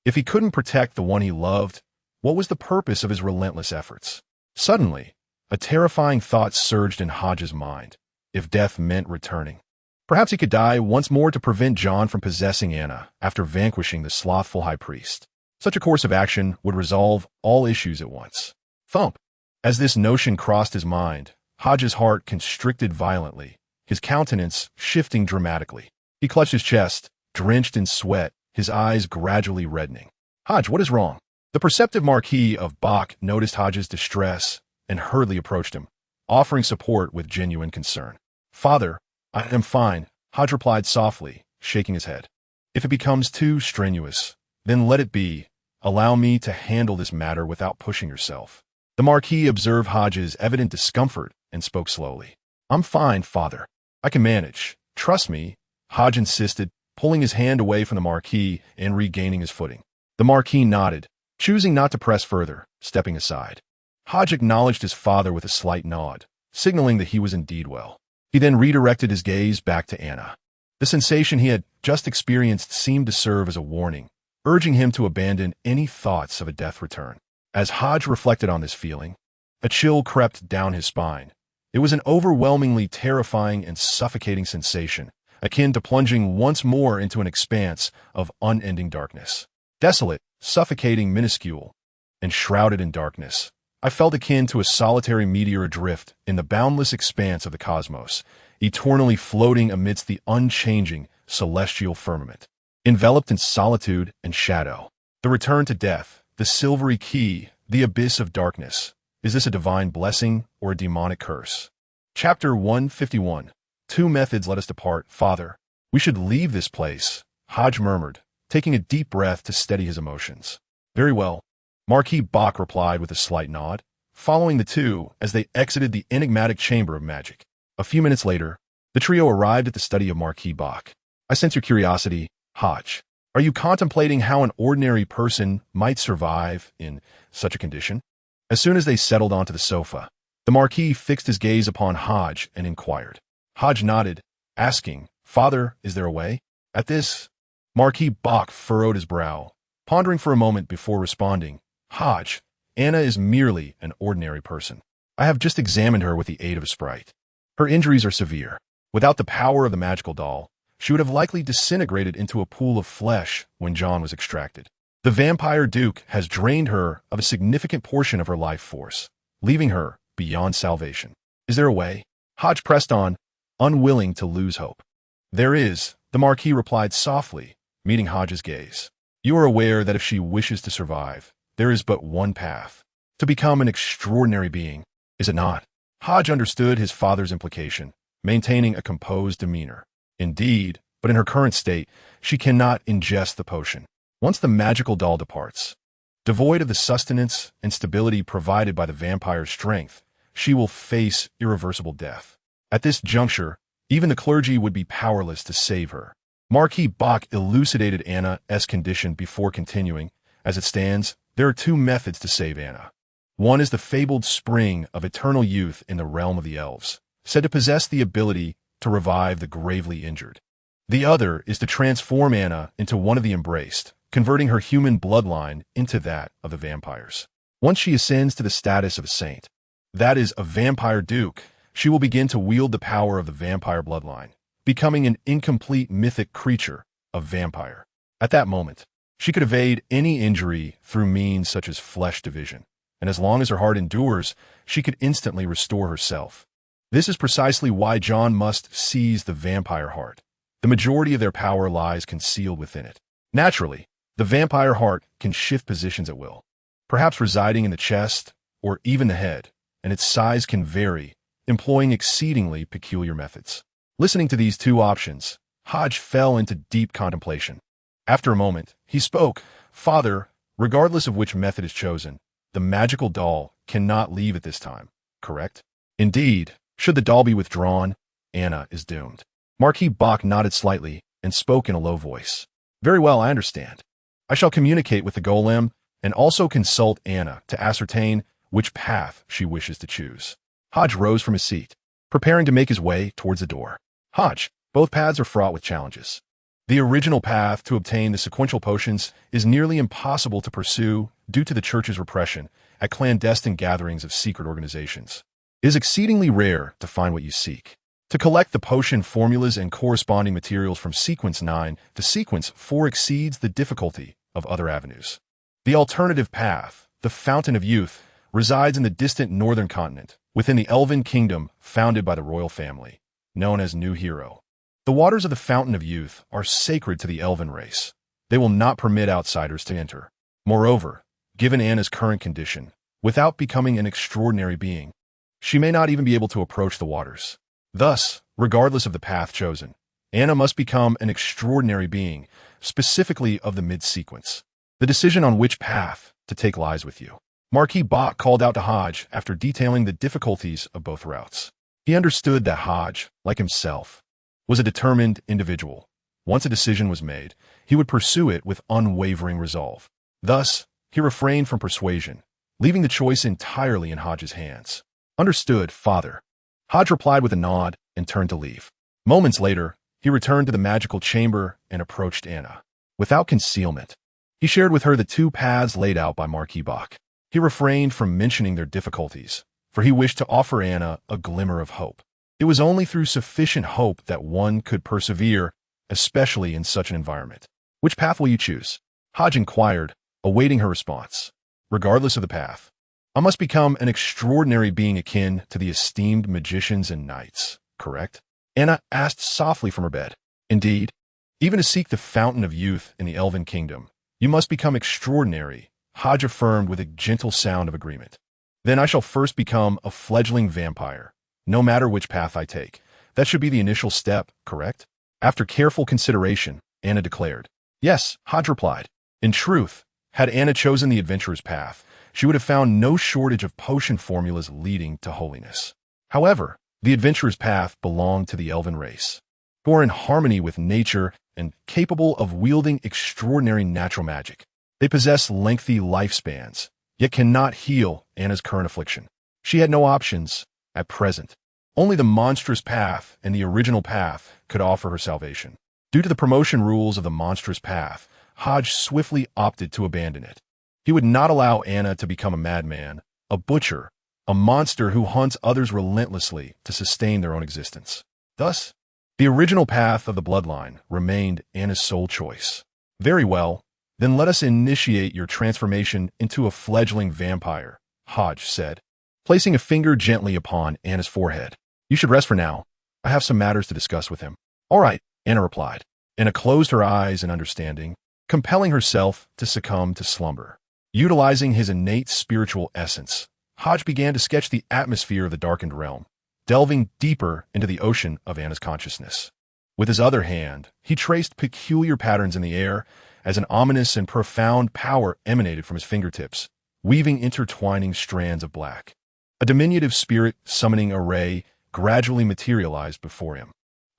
If he couldn't protect the one he loved, what was the purpose of his relentless efforts? Suddenly, a terrifying thought surged in Hodges' mind. If death meant returning, perhaps he could die once more to prevent John from possessing Anna after vanquishing the slothful high priest. Such a course of action would resolve all issues at once. Thump! As this notion crossed his mind, Hodges' heart constricted violently, his countenance shifting dramatically. He clutched his chest, drenched in sweat, his eyes gradually reddening. "Hodge, what is wrong?" The perceptive Marquis of Bach noticed Hodges' distress and hurriedly approached him, offering support with genuine concern. "Father, I am fine," Hodge replied softly, shaking his head. "If it becomes too strenuous, then let it be. allow me to handle this matter without pushing yourself. The Marquis observed Hodges' evident discomfort and spoke slowly. I'm fine, Father. I can manage. Trust me, Hodge insisted, pulling his hand away from the Marquis and regaining his footing. The Marquis nodded, choosing not to press further, stepping aside. Hodge acknowledged his father with a slight nod, signaling that he was indeed well. He then redirected his gaze back to Anna. The sensation he had just experienced seemed to serve as a warning, urging him to abandon any thoughts of a death return. As Hodge reflected on this feeling, a chill crept down his spine. It was an overwhelmingly terrifying and suffocating sensation, akin to plunging once more into an expanse of unending darkness. Desolate, suffocating, minuscule, and shrouded in darkness, I felt akin to a solitary meteor adrift in the boundless expanse of the cosmos, eternally floating amidst the unchanging celestial firmament. Enveloped in solitude and shadow, the return to death, the silvery key, the abyss of darkness. Is this a divine blessing or a demonic curse? Chapter 151. Two methods let us depart, Father. We should leave this place, Hodge murmured, taking a deep breath to steady his emotions. Very well, Marquis Bach replied with a slight nod, following the two as they exited the enigmatic chamber of magic. A few minutes later, the trio arrived at the study of Marquis Bach. I sense your curiosity, Hodge. Are you contemplating how an ordinary person might survive in such a condition? As soon as they settled onto the sofa, the Marquis fixed his gaze upon Hodge and inquired. Hodge nodded, asking, Father, is there a way? At this, Marquis Bach furrowed his brow, pondering for a moment before responding. Hodge, Anna is merely an ordinary person. I have just examined her with the aid of a sprite. Her injuries are severe. Without the power of the magical doll, she would have likely disintegrated into a pool of flesh when John was extracted. The vampire duke has drained her of a significant portion of her life force, leaving her beyond salvation. Is there a way? Hodge pressed on, unwilling to lose hope. There is, the Marquis replied softly, meeting Hodge's gaze. You are aware that if she wishes to survive, there is but one path. To become an extraordinary being, is it not? Hodge understood his father's implication, maintaining a composed demeanor. Indeed, but in her current state, she cannot ingest the potion. Once the magical doll departs, devoid of the sustenance and stability provided by the vampire's strength, she will face irreversible death. At this juncture, even the clergy would be powerless to save her. Marquis Bach elucidated Anna's condition before continuing. As it stands, there are two methods to save Anna. One is the fabled spring of eternal youth in the realm of the Elves, said to possess the ability to revive the gravely injured. The other is to transform Anna into one of the embraced, converting her human bloodline into that of the vampires. Once she ascends to the status of a saint, that is, a vampire duke, she will begin to wield the power of the vampire bloodline, becoming an incomplete mythic creature of vampire. At that moment, she could evade any injury through means such as flesh division, and as long as her heart endures, she could instantly restore herself. This is precisely why John must seize the vampire heart. The majority of their power lies concealed within it. Naturally, the vampire heart can shift positions at will, perhaps residing in the chest or even the head, and its size can vary, employing exceedingly peculiar methods. Listening to these two options, Hodge fell into deep contemplation. After a moment, he spoke. Father, regardless of which method is chosen, the magical doll cannot leave at this time, correct? Indeed, should the doll be withdrawn, Anna is doomed. Marquis Bach nodded slightly and spoke in a low voice. Very well, I understand. I shall communicate with the golem and also consult Anna to ascertain which path she wishes to choose. Hodge rose from his seat, preparing to make his way towards the door. Hodge, both paths are fraught with challenges. The original path to obtain the sequential potions is nearly impossible to pursue due to the church's repression at clandestine gatherings of secret organizations. It is exceedingly rare to find what you seek. To collect the potion formulas and corresponding materials from Sequence 9 to Sequence 4 exceeds the difficulty of other avenues. The alternative path, the Fountain of Youth, resides in the distant northern continent, within the Elven kingdom founded by the royal family, known as New Hero. The waters of the Fountain of Youth are sacred to the Elven race. They will not permit outsiders to enter. Moreover, given Anna's current condition, without becoming an extraordinary being, she may not even be able to approach the waters. Thus, regardless of the path chosen, Anna must become an extraordinary being, specifically of the mid-sequence. The decision on which path to take lies with you. Marquis Bach called out to Hodge after detailing the difficulties of both routes. He understood that Hodge, like himself, was a determined individual. Once a decision was made, he would pursue it with unwavering resolve. Thus, he refrained from persuasion, leaving the choice entirely in Hodge's hands. Understood, father. Hodge replied with a nod and turned to leave. Moments later, he returned to the magical chamber and approached Anna. Without concealment, he shared with her the two paths laid out by Marquis Bach. He refrained from mentioning their difficulties, for he wished to offer Anna a glimmer of hope. It was only through sufficient hope that one could persevere, especially in such an environment. Which path will you choose? Hodge inquired, awaiting her response. Regardless of the path, I must become an extraordinary being akin to the esteemed magicians and knights, correct? Anna asked softly from her bed. Indeed, even to seek the fountain of youth in the Elven kingdom, you must become extraordinary, Hodge affirmed with a gentle sound of agreement. Then I shall first become a fledgling vampire, no matter which path I take. That should be the initial step, correct? After careful consideration, Anna declared. Yes, Hodge replied. In truth, had Anna chosen the adventurer's path, she would have found no shortage of potion formulas leading to holiness. However, the adventurer's path belonged to the elven race, who are in harmony with nature and capable of wielding extraordinary natural magic. They possess lengthy lifespans, yet cannot heal Anna's current affliction. She had no options at present. Only the monstrous path and the original path could offer her salvation. Due to the promotion rules of the monstrous path, Hodge swiftly opted to abandon it. He would not allow Anna to become a madman, a butcher, a monster who hunts others relentlessly to sustain their own existence. Thus, the original path of the bloodline remained Anna's sole choice. Very well, then let us initiate your transformation into a fledgling vampire, Hodge said, placing a finger gently upon Anna's forehead. You should rest for now. I have some matters to discuss with him. All right, Anna replied. Anna closed her eyes in understanding, compelling herself to succumb to slumber. Utilizing his innate spiritual essence, Hodge began to sketch the atmosphere of the darkened realm, delving deeper into the ocean of Anna's consciousness. With his other hand, he traced peculiar patterns in the air as an ominous and profound power emanated from his fingertips, weaving intertwining strands of black. A diminutive spirit summoning array gradually materialized before him.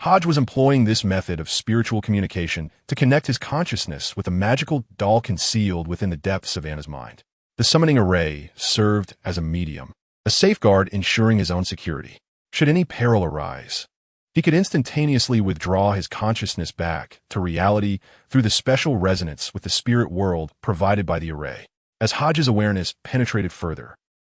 Hodge was employing this method of spiritual communication to connect his consciousness with a magical doll concealed within the depths of Anna's mind. The summoning array served as a medium, a safeguard ensuring his own security. Should any peril arise, he could instantaneously withdraw his consciousness back to reality through the special resonance with the spirit world provided by the array. As Hodge's awareness penetrated further,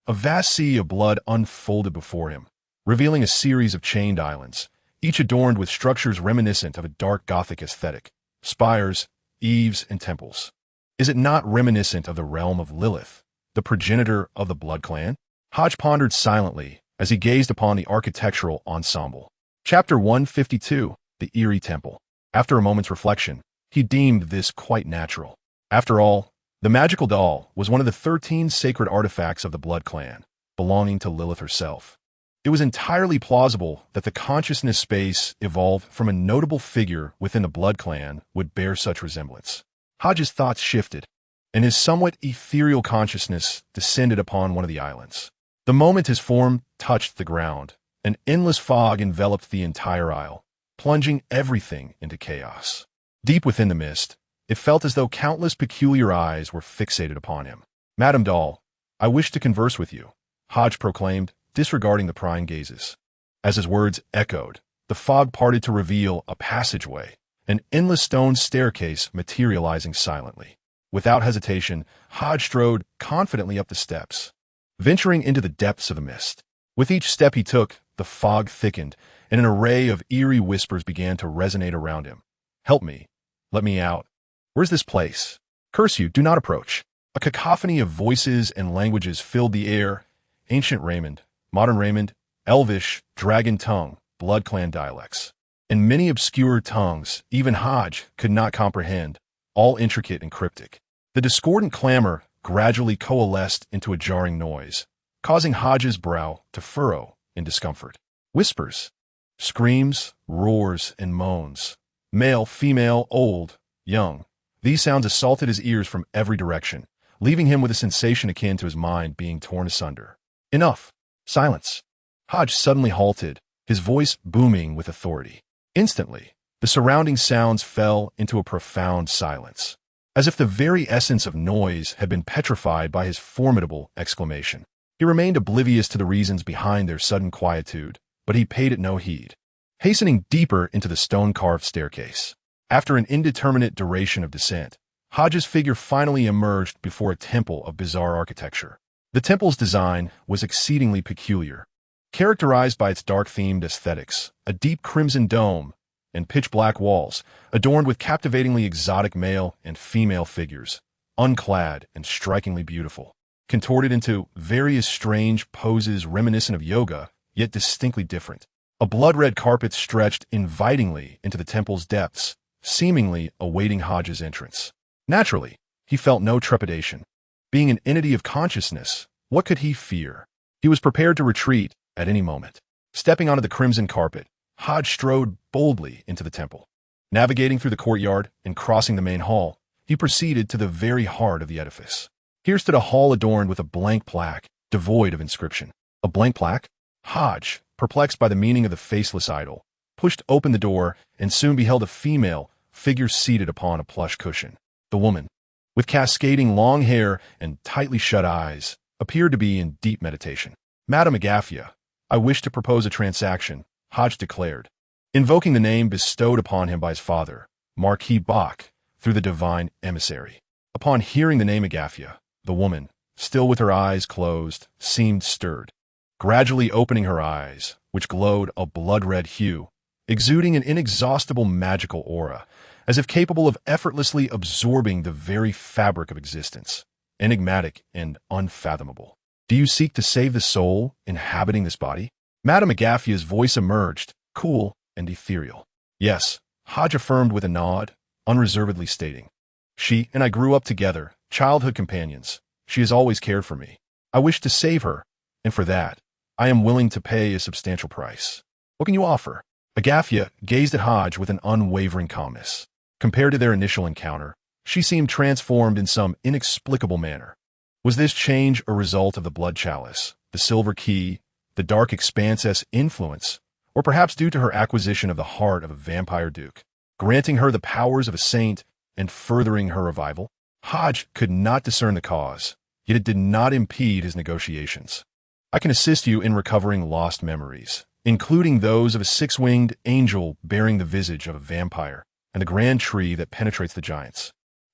a vast sea of blood unfolded before him, revealing a series of chained islands, each adorned with structures reminiscent of a dark Gothic aesthetic, spires, eaves, and temples. Is it not reminiscent of the realm of Lilith, the progenitor of the Blood Clan? Hodge pondered silently as he gazed upon the architectural ensemble. Chapter 152, The Eerie Temple. After a moment's reflection, he deemed this quite natural. After all, the magical doll was one of the 13 sacred artifacts of the Blood Clan, belonging to Lilith herself. It was entirely plausible that the consciousness space evolved from a notable figure within the Blood Clan would bear such resemblance. Hodge's thoughts shifted, and his somewhat ethereal consciousness descended upon one of the islands. The moment his form touched the ground, an endless fog enveloped the entire isle, plunging everything into chaos. Deep within the mist, it felt as though countless peculiar eyes were fixated upon him. Madam Doll, I wish to converse with you, Hodge proclaimed, disregarding the prying gazes. As his words echoed, the fog parted to reveal a passageway, an endless stone staircase materializing silently. Without hesitation, Hodge strode confidently up the steps, venturing into the depths of the mist. With each step he took, the fog thickened, and an array of eerie whispers began to resonate around him. Help me. Let me out. Where's this place? Curse you, do not approach. A cacophony of voices and languages filled the air. Ancient Raymond, modern Raymond, Elvish, Dragon Tongue, Blood Clan dialects, and many obscure tongues even Hodge could not comprehend, all intricate and cryptic. The discordant clamor gradually coalesced into a jarring noise, causing Hodge's brow to furrow in discomfort. Whispers, screams, roars, and moans, male, female, old, young, These sounds assaulted his ears from every direction, leaving him with a sensation akin to his mind being torn asunder. Enough! Silence! Hodge suddenly halted, his voice booming with authority. Instantly, the surrounding sounds fell into a profound silence, as if the very essence of noise had been petrified by his formidable exclamation. He remained oblivious to the reasons behind their sudden quietude, but he paid it no heed. Hastening deeper into the stone-carved staircase, after an indeterminate duration of descent, Hodges' figure finally emerged before a temple of bizarre architecture. The temple's design was exceedingly peculiar, characterized by its dark-themed aesthetics, a deep crimson dome, and pitch-black walls, adorned with captivatingly exotic male and female figures, unclad and strikingly beautiful, contorted into various strange poses reminiscent of yoga, yet distinctly different. A blood-red carpet stretched invitingly into the temple's depths, seemingly awaiting Hodges' entrance. Naturally, he felt no trepidation. Being an entity of consciousness, what could he fear? He was prepared to retreat at any moment. Stepping onto the crimson carpet, Hodge strode boldly into the temple. Navigating through the courtyard and crossing the main hall, he proceeded to the very heart of the edifice. Here stood a hall adorned with a blank plaque, devoid of inscription. A blank plaque? Hodge, perplexed by the meaning of the faceless idol, pushed open the door and soon beheld a female figure seated upon a plush cushion. The woman, with cascading long hair and tightly shut eyes, appeared to be in deep meditation. "Madame Agafia, I wish to propose a transaction," Hodge declared, invoking the name bestowed upon him by his father, Marquis Bach, through the divine emissary. Upon hearing the name Agafia, the woman, still with her eyes closed, seemed stirred, gradually opening her eyes, which glowed a blood-red hue, exuding an inexhaustible magical aura, as if capable of effortlessly absorbing the very fabric of existence, enigmatic and unfathomable. "Do you seek to save the soul inhabiting this body?" Madame Agafia's voice emerged, cool and ethereal. "Yes," Hodge affirmed with a nod, unreservedly stating. "She and I grew up together, childhood companions. She has always cared for me. I wish to save her, and for that, I am willing to pay a substantial price. What can you offer?" Agafia gazed at Hodge with an unwavering calmness. Compared to their initial encounter, she seemed transformed in some inexplicable manner. Was this change a result of the blood chalice, the silver key, the dark expanse's influence, or perhaps due to her acquisition of the heart of a vampire duke, granting her the powers of a saint and furthering her revival? Hodge could not discern the cause, yet it did not impede his negotiations. "I can assist you in recovering lost memories, including those of a six-winged angel bearing the visage of a vampire, and the grand tree that penetrates the giants."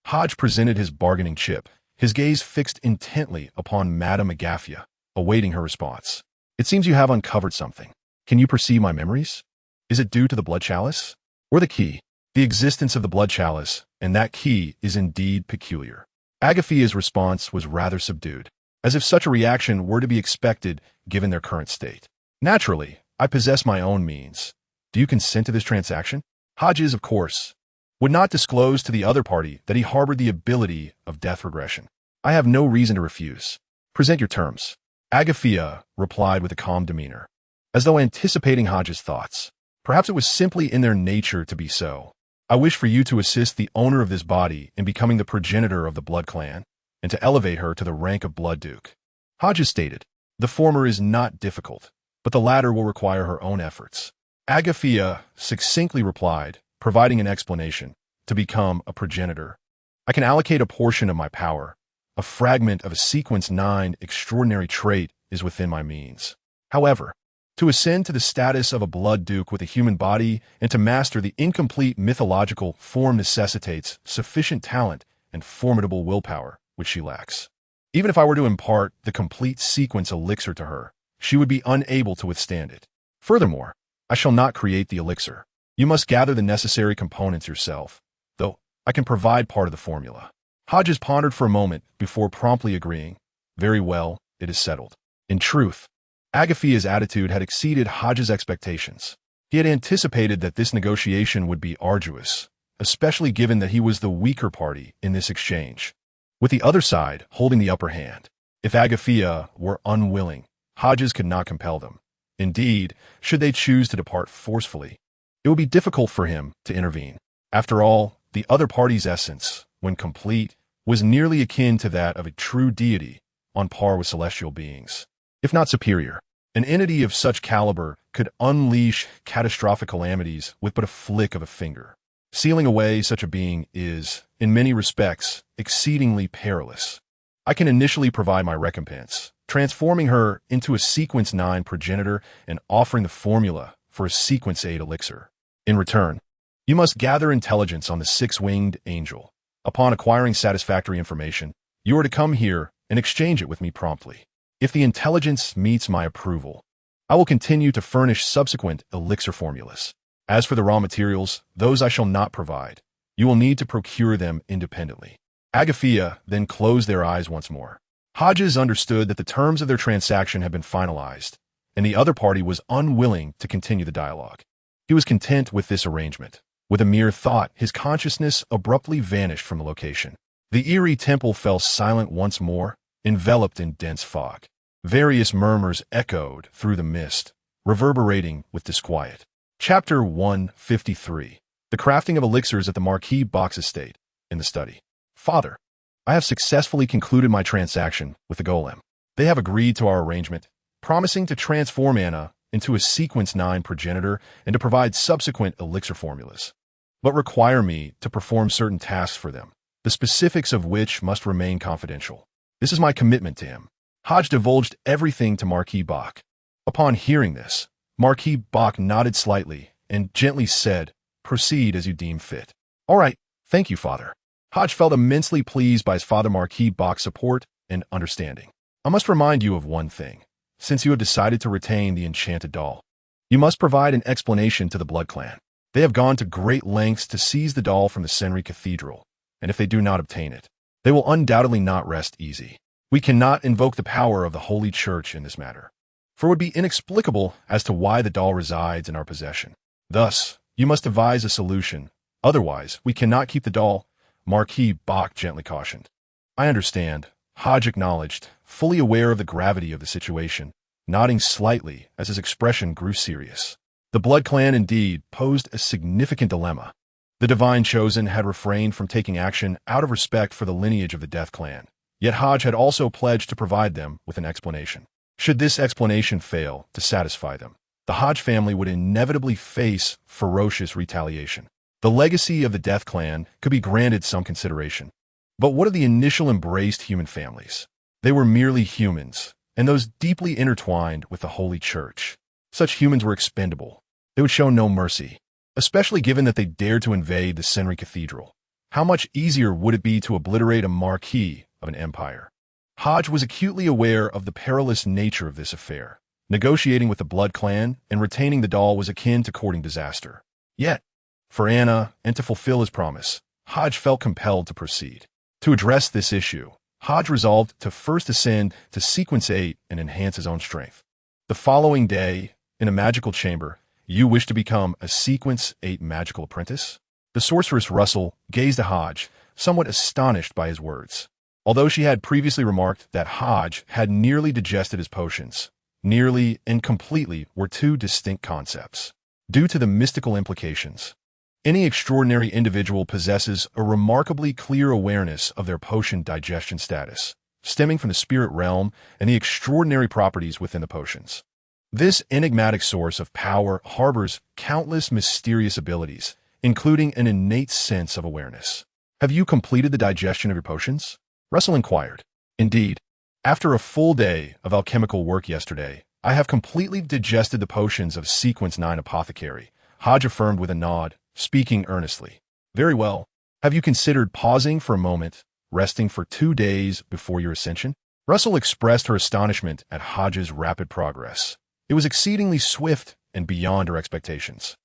Hodge presented his bargaining chip, his gaze fixed intently upon Madame Agafia, awaiting her response. "It seems you have uncovered something. Can you perceive my memories? Is it due to the blood chalice? Or the key?" "The existence of the blood chalice, and that key is indeed peculiar." Agafia's response was rather subdued, as if such a reaction were to be expected given their current state. "Naturally, I possess my own means. Do you consent to this transaction?" Hodges, of course, would not disclose to the other party that he harbored the ability of death regression. "I have no reason to refuse. Present your terms." Agafia replied with a calm demeanor, as though anticipating Hodges' thoughts. Perhaps it was simply in their nature to be so. "I wish for you to assist the owner of this body in becoming the progenitor of the blood clan, and to elevate her to the rank of blood duke." Hodges stated, "The former is not difficult, but the latter will require her own efforts." Agafia succinctly replied, providing an explanation, "To become a progenitor, I can allocate a portion of my power. A fragment of a sequence 9 extraordinary trait is within my means. However, to ascend to the status of a blood duke with a human body and to master the incomplete mythological form necessitates sufficient talent and formidable willpower, which she lacks. Even if I were to impart the complete sequence elixir to her, she would be unable to withstand it. Furthermore, I shall not create the elixir. You must gather the necessary components yourself, though I can provide part of the formula." Hodges pondered for a moment before promptly agreeing, "Very well, it is settled." In truth, Agafia's attitude had exceeded Hodges' expectations. He had anticipated that this negotiation would be arduous, especially given that he was the weaker party in this exchange, with the other side holding the upper hand. If Agafia were unwilling, Hodges could not compel them. Indeed, should they choose to depart forcefully, it would be difficult for him to intervene. After all, the other party's essence when complete, was nearly akin to that of a true deity, on par with celestial beings, if not superior. An entity of such caliber could unleash catastrophic calamities with but a flick of a finger. Sealing away such a being is, in many respects, exceedingly perilous. I can initially provide my recompense, transforming her into a Sequence 9 progenitor and offering the formula for a Sequence 8 elixir. In return, you must gather intelligence on the six-winged angel. Upon acquiring satisfactory information, you are to come here and exchange it with me promptly. If the intelligence meets my approval, I will continue to furnish subsequent elixir formulas. As for the raw materials, those I shall not provide. You will need to procure them independently. Agathia then closed their eyes once more. Hodges understood that the terms of their transaction had been finalized, and the other party was unwilling to continue the dialogue. He was content with this arrangement. With a mere thought, his consciousness abruptly vanished from the location. The eerie temple fell silent once more, enveloped in dense fog. Various murmurs echoed through the mist, reverberating with disquiet. Chapter 153. The crafting of elixirs at the Marquis box estate, in the study. Father, I have successfully concluded my transaction with the golem. They have agreed to our arrangement, promising to transform Anna into a Sequence 9 progenitor and to provide subsequent elixir formulas, but require me to perform certain tasks for them, the specifics of which must remain confidential. This is my commitment to him. Hodge divulged everything to Marquis Bach. Upon hearing this, Marquis Bach nodded slightly and gently said, "Proceed as you deem fit." "All right, thank you, Father." Hodge felt immensely pleased by his father Marquis Bach's support and understanding. "I must remind you of one thing. Since you have decided to retain the enchanted doll, you must provide an explanation to the Blood Clan. They have gone to great lengths to seize the doll from the Senri Cathedral, and if they do not obtain it, they will undoubtedly not rest easy. We cannot invoke the power of the Holy Church in this matter, for it would be inexplicable as to why the doll resides in our possession. Thus, you must devise a solution. Otherwise, we cannot keep the doll," Marquis Bach gently cautioned. "I understand," Hodge acknowledged, fully aware of the gravity of the situation, nodding slightly as his expression grew serious. The Blood Clan indeed posed a significant dilemma. The Divine Chosen had refrained from taking action out of respect for the lineage of the Death Clan, yet Hodge had also pledged to provide them with an explanation. Should this explanation fail to satisfy them, the Hodge family would inevitably face ferocious retaliation. The legacy of the Death Clan could be granted some consideration. But what of the initial embraced human families? They were merely humans, and those deeply intertwined with the Holy Church. Such humans were expendable. They would show no mercy, especially given that they dared to invade the Senri Cathedral. How much easier would it be to obliterate a marquis of an empire? Hodge was acutely aware of the perilous nature of this affair. Negotiating with the Blood Clan and retaining the doll was akin to courting disaster. Yet, for Anna and to fulfill his promise, Hodge felt compelled to proceed. To address this issue, Hodge resolved to first ascend to Sequence 8 and enhance his own strength. The following day, in a magical chamber, "You wish to become a Sequence 8 magical apprentice?" The sorceress Russell gazed at Hodge, somewhat astonished by his words. Although she had previously remarked that Hodge had nearly digested his potions, nearly and completely were two distinct concepts. Due to the mystical implications, any extraordinary individual possesses a remarkably clear awareness of their potion digestion status, stemming from the spirit realm and the extraordinary properties within the potions. This enigmatic source of power harbors countless mysterious abilities, including an innate sense of awareness. "Have you completed the digestion of your potions?" Russell inquired. "Indeed. After a full day of alchemical work yesterday, I have completely digested the potions of Sequence 9 Apothecary," Hodge affirmed with a nod, speaking earnestly. "Very well. Have you considered pausing for a moment, resting for 2 days before your ascension?" Russell expressed her astonishment at Hodge's rapid progress. It was exceedingly swift and beyond her expectations.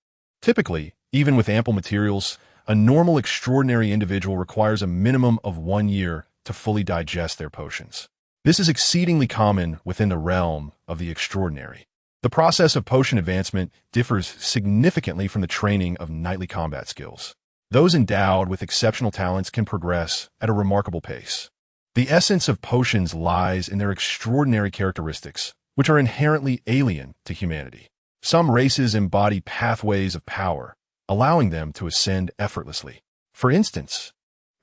Typically, even with ample materials, a normal extraordinary individual requires a minimum of 1 year to fully digest their potions. This is exceedingly common within the realm of the extraordinary. The process of potion advancement differs significantly from the training of knightly combat skills. Those endowed with exceptional talents can progress at a remarkable pace. The essence of potions lies in their extraordinary characteristics, which are inherently alien to humanity. Some races embody pathways of power, allowing them to ascend effortlessly. For instance,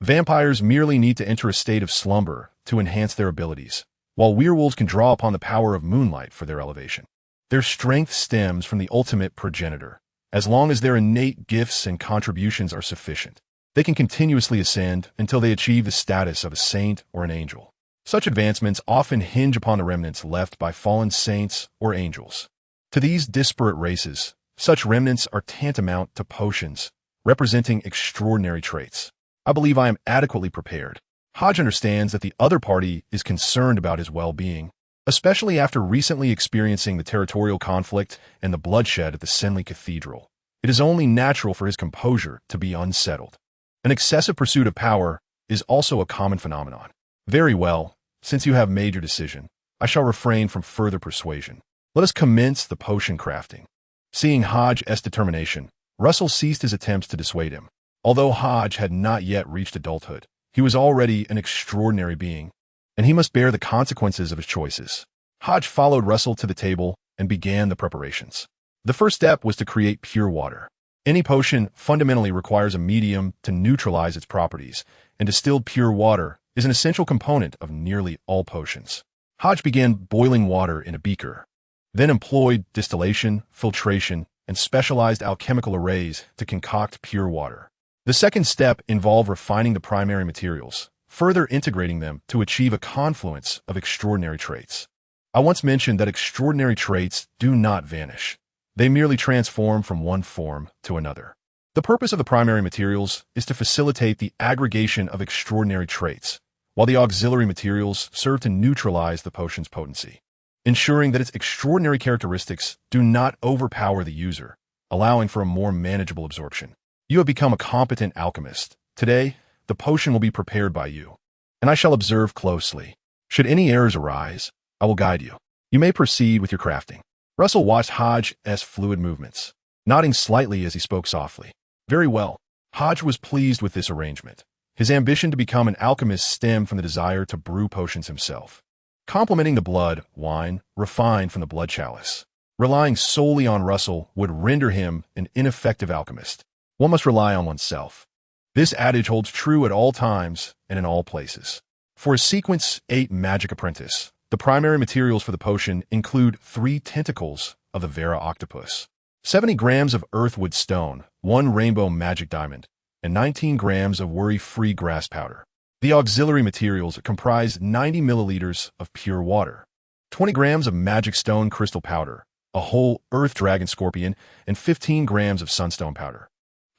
Vampires merely need to enter a state of slumber to enhance their abilities, while werewolves can draw upon the power of moonlight for their elevation. Their strength stems from the ultimate progenitor. As long as their innate gifts and contributions are sufficient, they can continuously ascend until they achieve the status of a saint or an angel. Such advancements often hinge upon the remnants left by fallen saints or angels. To these disparate races, such remnants are tantamount to potions, representing extraordinary traits. I believe I am adequately prepared. Hodge understands that the other party is concerned about his well-being, especially after recently experiencing the territorial conflict and the bloodshed at the Senley Cathedral. It is only natural for his composure to be unsettled. An excessive pursuit of power is also a common phenomenon. Very well, since you have made your decision, I shall refrain from further persuasion. Let us commence the potion crafting. Seeing Hodge's determination, Russell ceased his attempts to dissuade him. Although Hodge had not yet reached adulthood, he was already an extraordinary being, and he must bear the consequences of his choices. Hodge followed Russell to the table and began the preparations. The first step was to create pure water. Any potion fundamentally requires a medium to neutralize its properties, and distilled pure water is an essential component of nearly all potions. Hodge began boiling water in a beaker, then employed distillation, filtration, and specialized alchemical arrays to concoct pure water. The second step involved refining the primary materials, further integrating them to achieve a confluence of extraordinary traits. I once mentioned that extraordinary traits do not vanish. They merely transform from one form to another. The purpose of the primary materials is to facilitate the aggregation of extraordinary traits, while the auxiliary materials serve to neutralize the potion's potency, ensuring that its extraordinary characteristics do not overpower the user, allowing for a more manageable absorption. You have become a competent alchemist. Today, the potion will be prepared by you, and I shall observe closely. Should any errors arise, I will guide you. You may proceed with your crafting. Russell watched Hodge's fluid movements, nodding slightly as he spoke softly. Very well. Hodge was pleased with this arrangement. His ambition to become an alchemist stemmed from the desire to brew potions himself. Complementing the blood, wine, refined from the blood chalice. Relying solely on Russell would render him an ineffective alchemist. One must rely on oneself. This adage holds true at all times and in all places. For a Sequence 8 magic apprentice, the primary materials for the potion include 3 tentacles of the Vera octopus, 70 grams of earthwood stone, 1 rainbow magic diamond, and 19 grams of worry-free grass powder. The auxiliary materials comprise 90 milliliters of pure water, 20 grams of magic stone crystal powder, a whole earth dragon scorpion, and 15 grams of sunstone powder.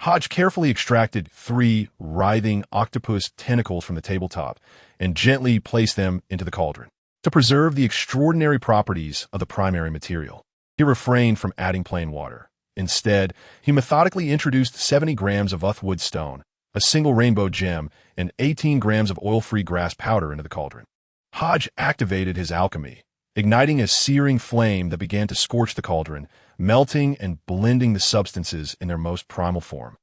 Hodge carefully extracted 3 writhing octopus tentacles from the tabletop and gently placed them into the cauldron. To preserve the extraordinary properties of the primary material, he refrained from adding plain water. Instead, he methodically introduced 70 grams of uthwood stone, a single rainbow gem, and 18 grams of oil-free grass powder into the cauldron. Hodge activated his alchemy, igniting a searing flame that began to scorch the cauldron, melting and blending the substances in their most primal form,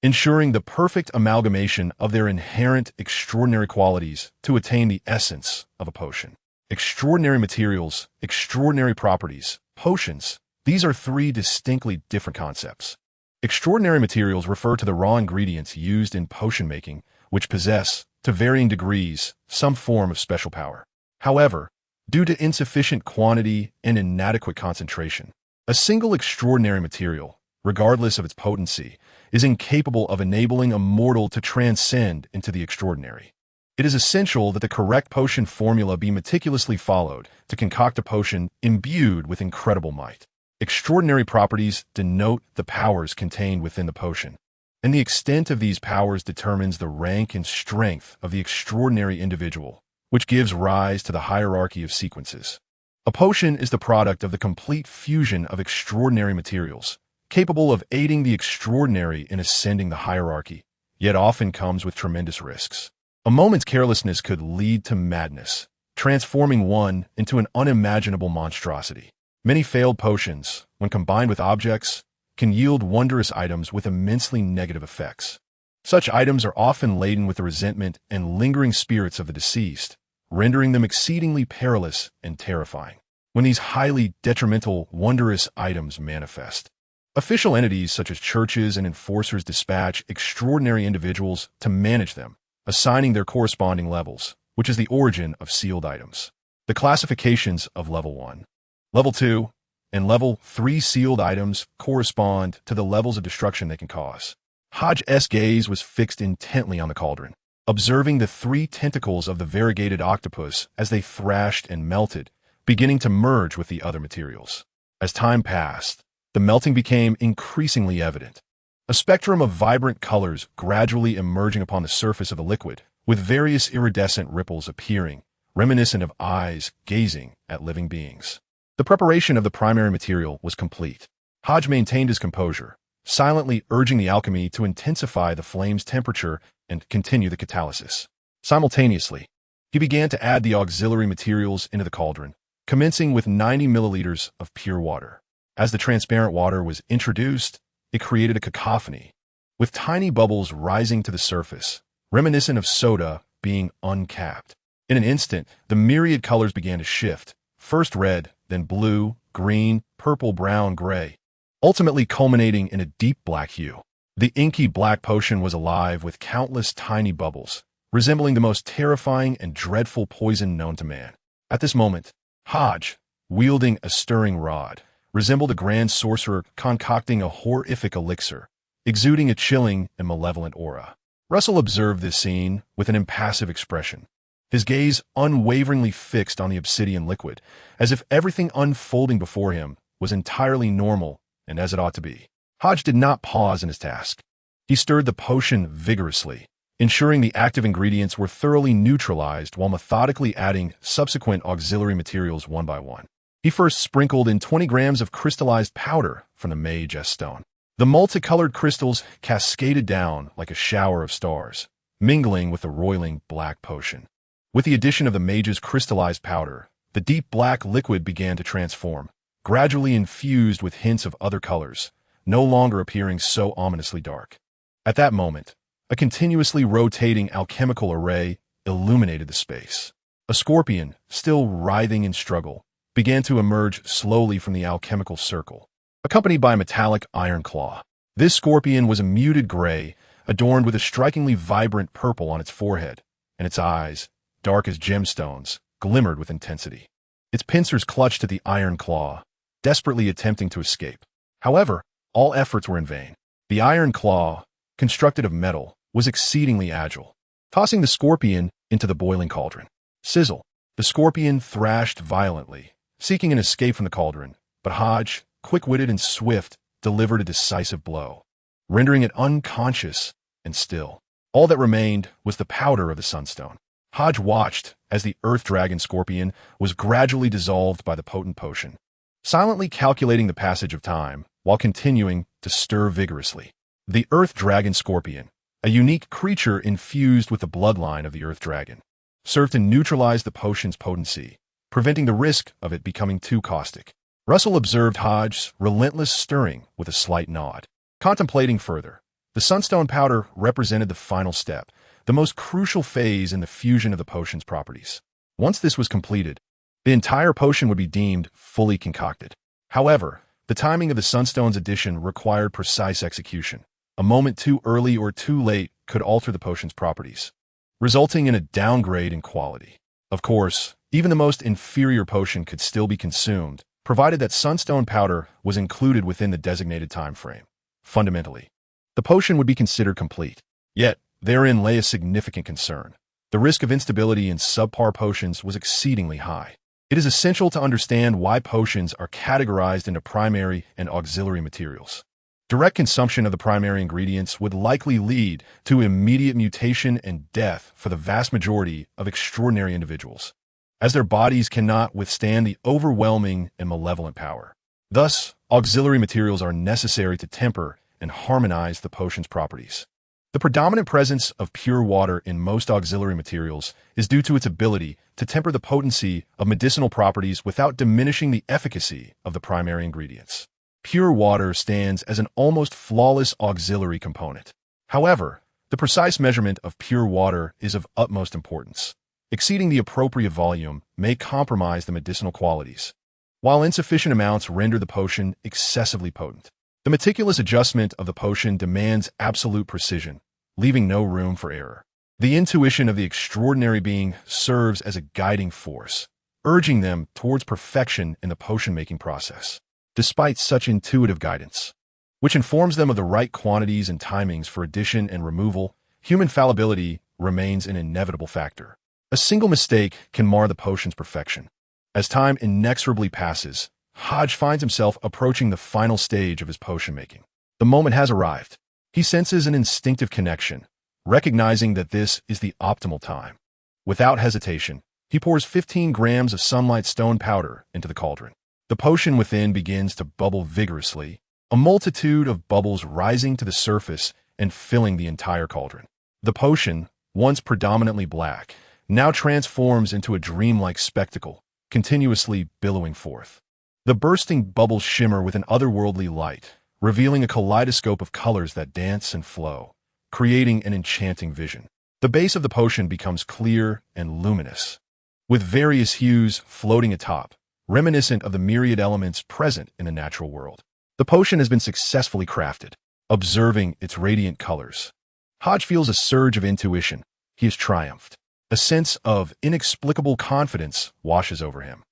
ensuring the perfect amalgamation of their inherent extraordinary qualities to attain the essence of a potion. Extraordinary materials, extraordinary properties, potions. These are 3 distinctly different concepts. Extraordinary materials refer to the raw ingredients used in potion making, which possess, to varying degrees, some form of special power. However, due to insufficient quantity and inadequate concentration, a single extraordinary material, regardless of its potency, is incapable of enabling a mortal to transcend into the extraordinary. It is essential that the correct potion formula be meticulously followed to concoct a potion imbued with incredible might. Extraordinary properties denote the powers contained within the potion, and the extent of these powers determines the rank and strength of the extraordinary individual, which gives rise to the hierarchy of sequences. A potion is the product of the complete fusion of extraordinary materials, capable of aiding the extraordinary in ascending the hierarchy, yet often comes with tremendous risks. A moment's carelessness could lead to madness, transforming one into an unimaginable monstrosity. Many failed potions, when combined with objects, can yield wondrous items with immensely negative effects. Such items are often laden with the resentment and lingering spirits of the deceased, rendering them exceedingly perilous and terrifying. When these highly detrimental, wondrous items manifest, official entities such as churches and enforcers dispatch extraordinary individuals to manage them, assigning their corresponding levels, which is the origin of sealed items. The classifications of Level 1, Level 2, and Level 3 sealed items correspond to the levels of destruction they can cause. Hodges' gaze was fixed intently on the cauldron, observing the 3 tentacles of the variegated octopus as they thrashed and melted, beginning to merge with the other materials. As time passed, the melting became increasingly evident. A spectrum of vibrant colors gradually emerging upon the surface of the liquid, with various iridescent ripples appearing, reminiscent of eyes gazing at living beings. The preparation of the primary material was complete. Hodge maintained his composure, silently urging the alchemy to intensify the flame's temperature and continue the catalysis. Simultaneously, he began to add the auxiliary materials into the cauldron, commencing with 90 milliliters of pure water. As the transparent water was introduced, it created a cacophony, with tiny bubbles rising to the surface, reminiscent of soda being uncapped. In an instant, the myriad colors began to shift, first red, then blue, green, purple, brown, gray, ultimately culminating in a deep black hue. The inky black potion was alive with countless tiny bubbles, resembling the most terrifying and dreadful poison known to man. At this moment, Hodge, wielding a stirring rod, resembled a grand sorcerer concocting a horrific elixir, exuding a chilling and malevolent aura. Russell observed this scene with an impassive expression, his gaze unwaveringly fixed on the obsidian liquid, as if everything unfolding before him was entirely normal and as it ought to be. Hodge did not pause in his task. He stirred the potion vigorously, ensuring the active ingredients were thoroughly neutralized while methodically adding subsequent auxiliary materials one by one. He first sprinkled in 20 grams of crystallized powder from the Mage's stone. The multicolored crystals cascaded down like a shower of stars, mingling with the roiling black potion. With the addition of the Mage's crystallized powder, the deep black liquid began to transform, gradually infused with hints of other colors, no longer appearing so ominously dark. At that moment, a continuously rotating alchemical array illuminated the space. A scorpion, still writhing in struggle, began to emerge slowly from the alchemical circle, accompanied by a metallic iron claw. This scorpion was a muted gray, adorned with a strikingly vibrant purple on its forehead, and its eyes, dark as gemstones, glimmered with intensity. Its pincers clutched at the iron claw, desperately attempting to escape. However, all efforts were in vain. The iron claw, constructed of metal, was exceedingly agile, tossing the scorpion into the boiling cauldron. Sizzle! The scorpion thrashed violently, seeking an escape from the cauldron, but Hodge, quick-witted and swift, delivered a decisive blow, rendering it unconscious and still. All that remained was the powder of the sunstone. Hodge watched as the earth dragon scorpion was gradually dissolved by the potent potion, silently calculating the passage of time while continuing to stir vigorously. The earth dragon scorpion, a unique creature infused with the bloodline of the earth dragon, served to neutralize the potion's potency, preventing the risk of it becoming too caustic. Russell observed Hodge's relentless stirring with a slight nod. Contemplating further, the sunstone powder represented the final step, the most crucial phase in the fusion of the potion's properties. Once this was completed, the entire potion would be deemed fully concocted. However, the timing of the sunstone's addition required precise execution. A moment too early or too late could alter the potion's properties, resulting in a downgrade in quality. Of course, even the most inferior potion could still be consumed, provided that sunstone powder was included within the designated time frame. Fundamentally, the potion would be considered complete. Yet, therein lay a significant concern. The risk of instability in subpar potions was exceedingly high. It is essential to understand why potions are categorized into primary and auxiliary materials. Direct consumption of the primary ingredients would likely lead to immediate mutation and death for the vast majority of extraordinary individuals, as their bodies cannot withstand the overwhelming and malevolent power. Thus, auxiliary materials are necessary to temper and harmonize the potion's properties. The predominant presence of pure water in most auxiliary materials is due to its ability to temper the potency of medicinal properties without diminishing the efficacy of the primary ingredients. Pure water stands as an almost flawless auxiliary component. However, the precise measurement of pure water is of utmost importance. Exceeding the appropriate volume may compromise the medicinal qualities, while insufficient amounts render the potion excessively potent. The meticulous adjustment of the potion demands absolute precision, leaving no room for error. The intuition of the extraordinary being serves as a guiding force, urging them towards perfection in the potion-making process. Despite such intuitive guidance, which informs them of the right quantities and timings for addition and removal, human fallibility remains an inevitable factor. A single mistake can mar the potion's perfection. As time inexorably passes, Hodge finds himself approaching the final stage of his potion-making. The moment has arrived. He senses an instinctive connection, recognizing that this is the optimal time. Without hesitation, he pours 15 grams of sunlight stone powder into the cauldron. The potion within begins to bubble vigorously, a multitude of bubbles rising to the surface and filling the entire cauldron. The potion, once predominantly black, now transforms into a dreamlike spectacle, continuously billowing forth. The bursting bubbles shimmer with an otherworldly light, revealing a kaleidoscope of colors that dance and flow, creating an enchanting vision. The base of the potion becomes clear and luminous, with various hues floating atop, reminiscent of the myriad elements present in the natural world. The potion has been successfully crafted. Observing its radiant colors, Hodge feels a surge of intuition. He has triumphed. A sense of inexplicable confidence washes over him.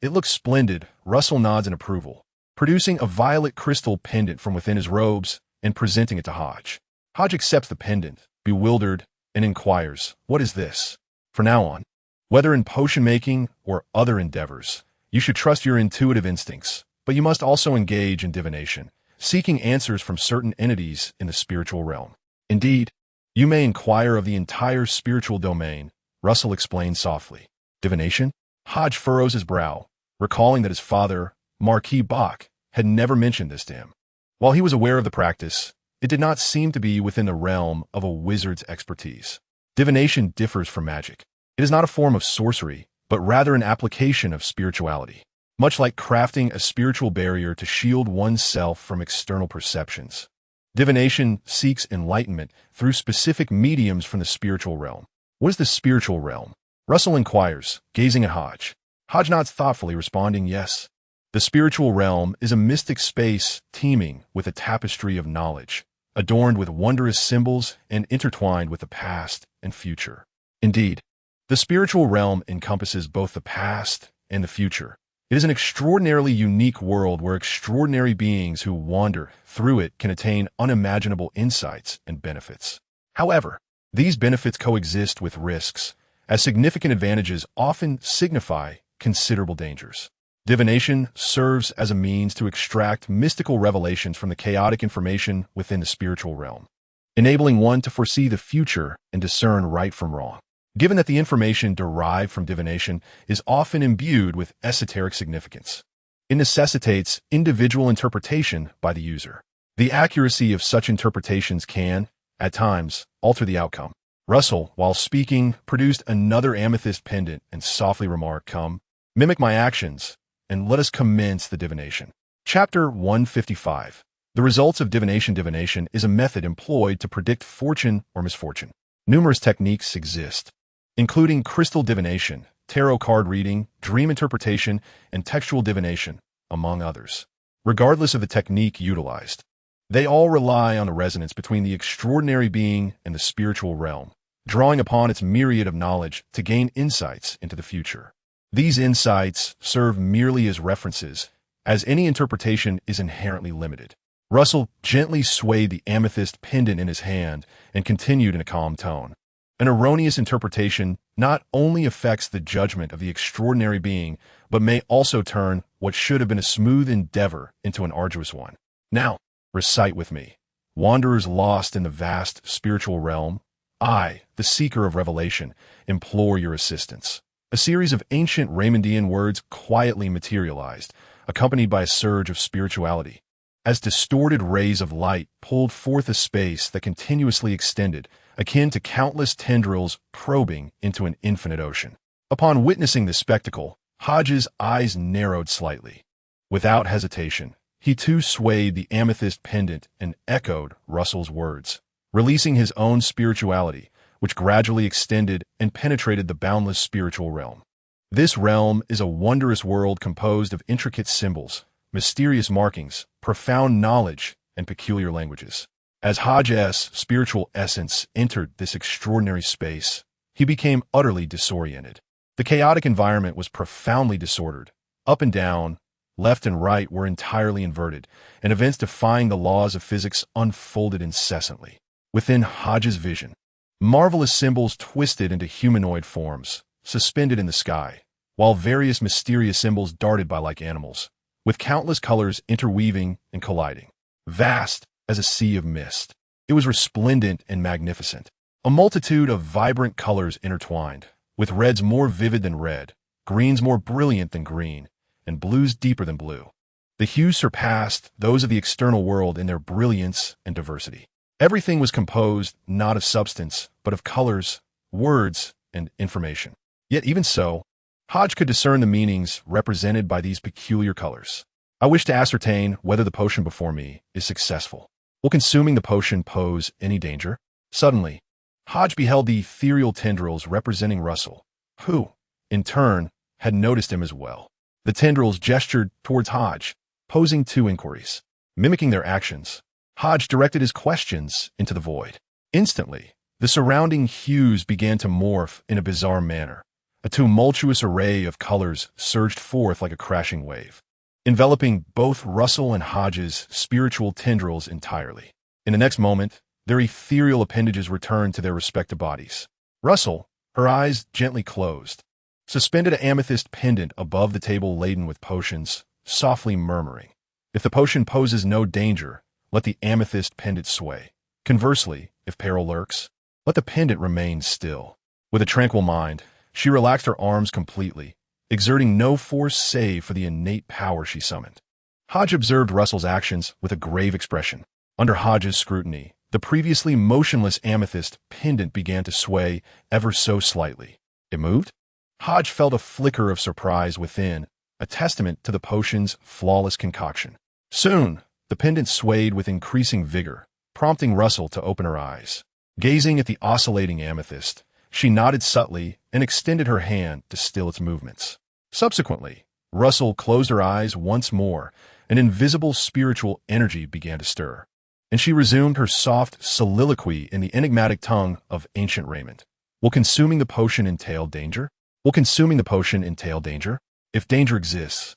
It looks splendid. Russell nods in approval, producing a violet crystal pendant from within his robes and presenting it to Hodge. Hodge accepts the pendant, bewildered, and inquires, "What is this?" From now on, whether in potion making or other endeavors, you should trust your intuitive instincts, but you must also engage in divination, seeking answers from certain entities in the spiritual realm. Indeed, you may inquire of the entire spiritual domain, Russell explained softly. Divination? Hodge furrows his brow, recalling that his father, Marquis Bach, had never mentioned this to him. While he was aware of the practice, it did not seem to be within the realm of a wizard's expertise. Divination differs from magic. It is not a form of sorcery, but rather an application of spirituality, much like crafting a spiritual barrier to shield oneself from external perceptions. Divination seeks enlightenment through specific mediums from the spiritual realm. What is the spiritual realm? Russell inquires, gazing at Hodge. Hodge nods thoughtfully, responding, "Yes. The spiritual realm is a mystic space teeming with a tapestry of knowledge, adorned with wondrous symbols and intertwined with the past and future." Indeed, the spiritual realm encompasses both the past and the future. It is an extraordinarily unique world where extraordinary beings who wander through it can attain unimaginable insights and benefits. However, these benefits coexist with risks, as significant advantages often signify considerable dangers. Divination serves as a means to extract mystical revelations from the chaotic information within the spiritual realm, enabling one to foresee the future and discern right from wrong. Given that the information derived from divination is often imbued with esoteric significance, it necessitates individual interpretation by the user. The accuracy of such interpretations can, at times, alter the outcome. Russell, while speaking, produced another amethyst pendant and softly remarked, "Come, mimic my actions, and let us commence the divination." Chapter 155. The results of divination. Divination is a method employed to predict fortune or misfortune. Numerous techniques exist, including crystal divination, tarot card reading, dream interpretation, and textual divination, among others. Regardless of the technique utilized, they all rely on the resonance between the extraordinary being and the spiritual realm, drawing upon its myriad of knowledge to gain insights into the future. These insights serve merely as references, as any interpretation is inherently limited. Russell gently swayed the amethyst pendant in his hand and continued in a calm tone. An erroneous interpretation not only affects the judgment of the extraordinary being, but may also turn what should have been a smooth endeavor into an arduous one. Now, recite with me. Wanderers lost in the vast spiritual realm, I, the seeker of revelation, implore your assistance. A series of ancient Raymondian words quietly materialized, accompanied by a surge of spirituality, as distorted rays of light pulled forth a space that continuously extended, akin to countless tendrils probing into an infinite ocean. Upon witnessing this spectacle, Hodges' eyes narrowed slightly. Without hesitation, he too swayed the amethyst pendant and echoed Russell's words, releasing his own spirituality, which gradually extended and penetrated the boundless spiritual realm. This realm is a wondrous world composed of intricate symbols, mysterious markings, profound knowledge, and peculiar languages. As Hodges' spiritual essence entered this extraordinary space, he became utterly disoriented. The chaotic environment was profoundly disordered. Up and down, left and right were entirely inverted, and events defying the laws of physics unfolded incessantly. Within Hodges' vision, marvelous symbols twisted into humanoid forms, suspended in the sky, while various mysterious symbols darted by like animals, with countless colors interweaving and colliding. Vast as a sea of mist, it was resplendent and magnificent. A multitude of vibrant colors intertwined, with reds more vivid than red, greens more brilliant than green, and blues deeper than blue. The hues surpassed those of the external world in their brilliance and diversity. Everything was composed not of substance, but of colors, words, and information. Yet even so, Hodge could discern the meanings represented by these peculiar colors. I wish to ascertain whether the potion before me is successful. Will consuming the potion pose any danger? Suddenly, Hodge beheld the ethereal tendrils representing Russell, who, in turn, had noticed him as well. The tendrils gestured towards Hodge, posing two inquiries. Mimicking their actions, Hodge directed his questions into the void. Instantly, the surrounding hues began to morph in a bizarre manner. A tumultuous array of colors surged forth like a crashing wave, enveloping both Russell and Hodges' spiritual tendrils entirely. In the next moment, their ethereal appendages returned to their respective bodies. Russell, her eyes gently closed, suspended an amethyst pendant above the table laden with potions, softly murmuring, "If the potion poses no danger, let the amethyst pendant sway. Conversely, if peril lurks, let the pendant remain still." With a tranquil mind, she relaxed her arms completely, exerting no force save for the innate power she summoned. Hodge observed Russell's actions with a grave expression. Under Hodge's scrutiny, the previously motionless amethyst pendant began to sway ever so slightly. It moved? Hodge felt a flicker of surprise within, a testament to the potion's flawless concoction. Soon, the pendant swayed with increasing vigor, prompting Russell to open her eyes. Gazing at the oscillating amethyst, she nodded subtly and extended her hand to still its movements. Subsequently, Russell closed her eyes once more. An invisible spiritual energy began to stir, and she resumed her soft soliloquy in the enigmatic tongue of ancient Raymond. Will consuming the potion entail danger? Will consuming the potion entail danger? If danger exists,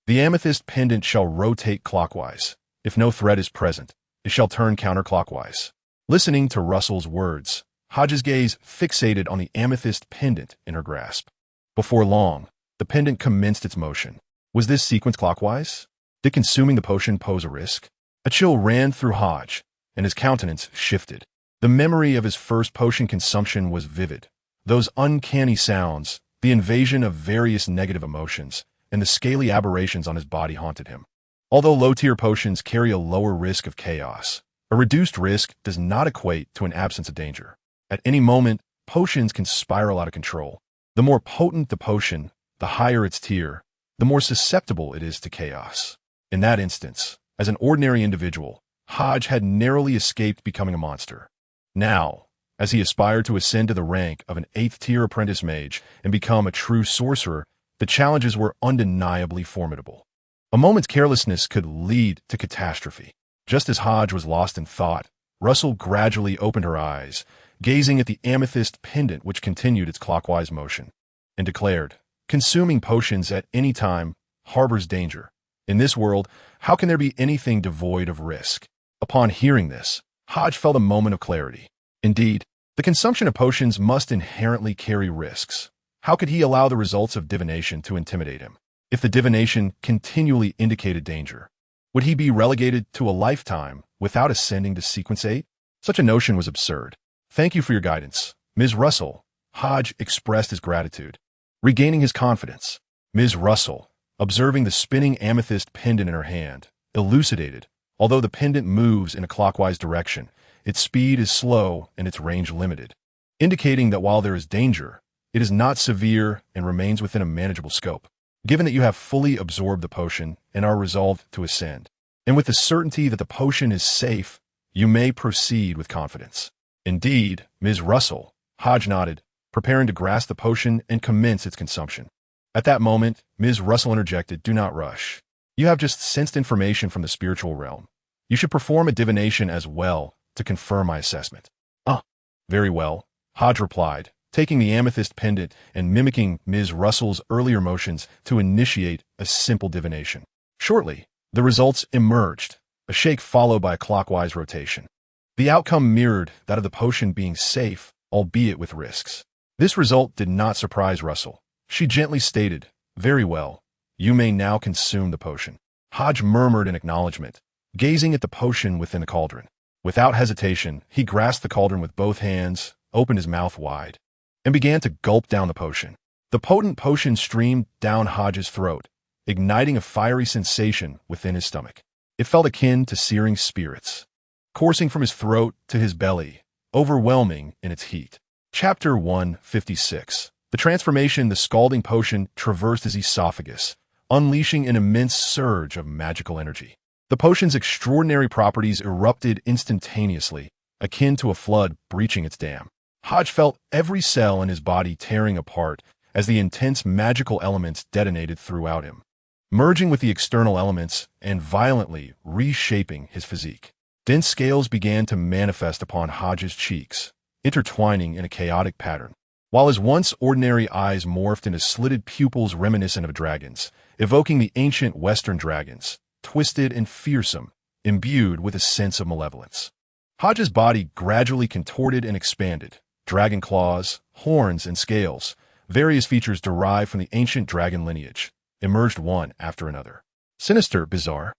the amethyst pendant shall rotate clockwise. If no threat is present, it shall turn counterclockwise. Listening to Russell's words, Hodges' gaze fixated on the amethyst pendant in her grasp. Before long, the pendant commenced its motion. Was this sequence clockwise? Did consuming the potion pose a risk? A chill ran through Hodge, and his countenance shifted. The memory of his first potion consumption was vivid. Those uncanny sounds, the invasion of various negative emotions, and the scaly aberrations on his body haunted him. Although low-tier potions carry a lower risk of chaos, a reduced risk does not equate to an absence of danger. At any moment, potions can spiral out of control. The more potent the potion, the higher its tier, the more susceptible it is to chaos. In that instance, as an ordinary individual, Hodge had narrowly escaped becoming a monster. Now, as he aspired to ascend to the rank of an 8th-tier apprentice mage and become a true sorcerer, the challenges were undeniably formidable. A moment's carelessness could lead to catastrophe. Just as Hodge was lost in thought, Russell gradually opened her eyes, gazing at the amethyst pendant which continued its clockwise motion, and declared, "Consuming potions at any time harbors danger. In this world, how can there be anything devoid of risk?" Upon hearing this, Hodge felt a moment of clarity. Indeed, the consumption of potions must inherently carry risks. How could he allow the results of divination to intimidate him? If the divination continually indicated danger, would he be relegated to a lifetime without ascending to sequence 8? Such a notion was absurd. "Thank you for your guidance, Ms. Russell." Hodge expressed his gratitude. Regaining his confidence, Ms. Russell, observing the spinning amethyst pendant in her hand, elucidated, although the pendant moves in a clockwise direction, its speed is slow and its range limited, indicating that while there is danger, it is not severe and remains within a manageable scope. Given that you have fully absorbed the potion and are resolved to ascend, and with the certainty that the potion is safe, you may proceed with confidence. Indeed, Ms. Russell, Hodge nodded, preparing to grasp the potion and commence its consumption. At that moment, Ms. Russell interjected, "Do not rush. You have just sensed information from the spiritual realm. You should perform a divination as well to confirm my assessment. Ah, very well, Hodge replied, taking the amethyst pendant and mimicking Ms. Russell's earlier motions to initiate a simple divination. Shortly, the results emerged, a shake followed by a clockwise rotation. The outcome mirrored that of the potion being safe, albeit with risks. This result did not surprise Russell. She gently stated, "Very well, you may now consume the potion." Hodge murmured in acknowledgement, gazing at the potion within the cauldron. Without hesitation, he grasped the cauldron with both hands, opened his mouth wide, and began to gulp down the potion. The potent potion streamed down Hodge's throat, igniting a fiery sensation within his stomach. It felt akin to searing spirits, coursing from his throat to his belly, overwhelming in its heat. Chapter 156. The transformation the scalding potion traversed his esophagus, unleashing an immense surge of magical energy. The potion's extraordinary properties erupted instantaneously, akin to a flood breaching its dam. Hodge felt every cell in his body tearing apart as the intense magical elements detonated throughout him, merging with the external elements and violently reshaping his physique. Dense scales began to manifest upon Hodge's cheeks, intertwining in a chaotic pattern, while his once ordinary eyes morphed into slitted pupils reminiscent of dragons, evoking the ancient Western dragons, twisted and fearsome, imbued with a sense of malevolence. Hodge's body gradually contorted and expanded. Dragon claws, horns, and scales, various features derived from the ancient dragon lineage, emerged one after another. Sinister, bizarre,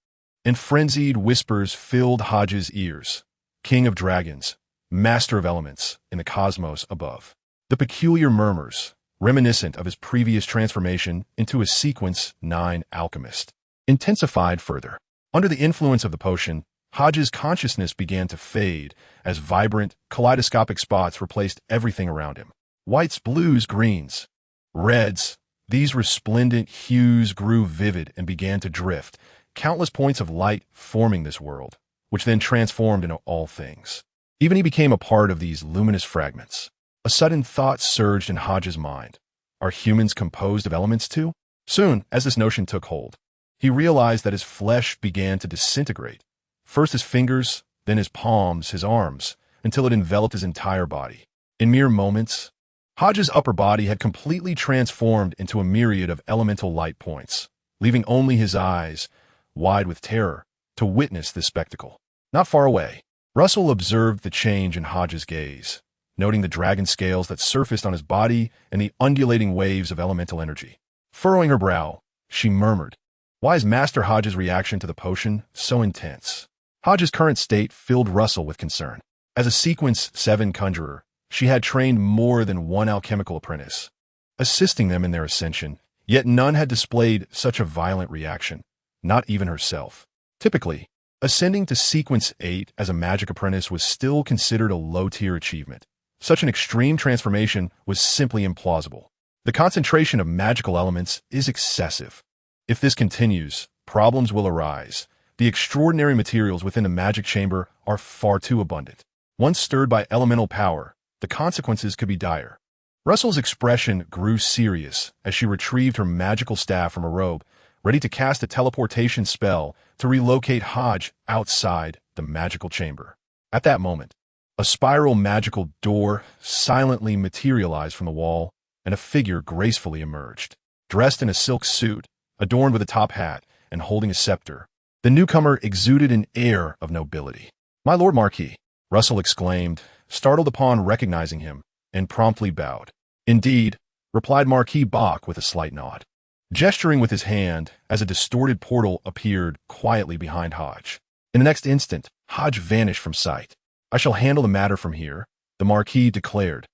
and frenzied whispers filled Hodge's ears. King of dragons, master of elements in the cosmos above. The peculiar murmurs, reminiscent of his previous transformation into a Sequence 9 alchemist, intensified further. Under the influence of the potion, Hodge's consciousness began to fade as vibrant, kaleidoscopic spots replaced everything around him. Whites, blues, greens, reds, these resplendent hues grew vivid and began to drift, countless points of light forming this world, which then transformed into all things. Even he became a part of these luminous fragments. A sudden thought surged in Hodge's mind. Are humans composed of elements too? Soon, as this notion took hold, he realized that his flesh began to disintegrate. First his fingers, then his palms, his arms, until it enveloped his entire body. In mere moments, Hodge's upper body had completely transformed into a myriad of elemental light points, leaving only his eyes, wide with terror, to witness this spectacle. Not far away, Russell observed the change in Hodge's gaze, noting the dragon scales that surfaced on his body and the undulating waves of elemental energy. Furrowing her brow, she murmured, "Why is Master Hodge's reaction to the potion so intense?" Hodge's current state filled Russell with concern. As a Sequence 7 conjurer, she had trained more than one alchemical apprentice, assisting them in their ascension, yet none had displayed such a violent reaction, not even herself. Typically, ascending to Sequence 8 as a magic apprentice was still considered a low-tier achievement. Such an extreme transformation was simply implausible. The concentration of magical elements is excessive. If this continues, problems will arise. The extraordinary materials within the magic chamber are far too abundant. Once stirred by elemental power, the consequences could be dire. Russell's expression grew serious as she retrieved her magical staff from a robe, ready to cast a teleportation spell to relocate Hodge outside the magical chamber. At that moment, a spiral magical door silently materialized from the wall, and a figure gracefully emerged. Dressed in a silk suit, adorned with a top hat, and holding a scepter, the newcomer exuded an air of nobility. "My lord Marquis," Russell exclaimed, startled upon recognizing him, and promptly bowed. "Indeed," replied Marquis Bach with a slight nod, gesturing with his hand as a distorted portal appeared quietly behind Hodge. In the next instant, Hodge vanished from sight. "I shall handle the matter from here," the Marquis declared,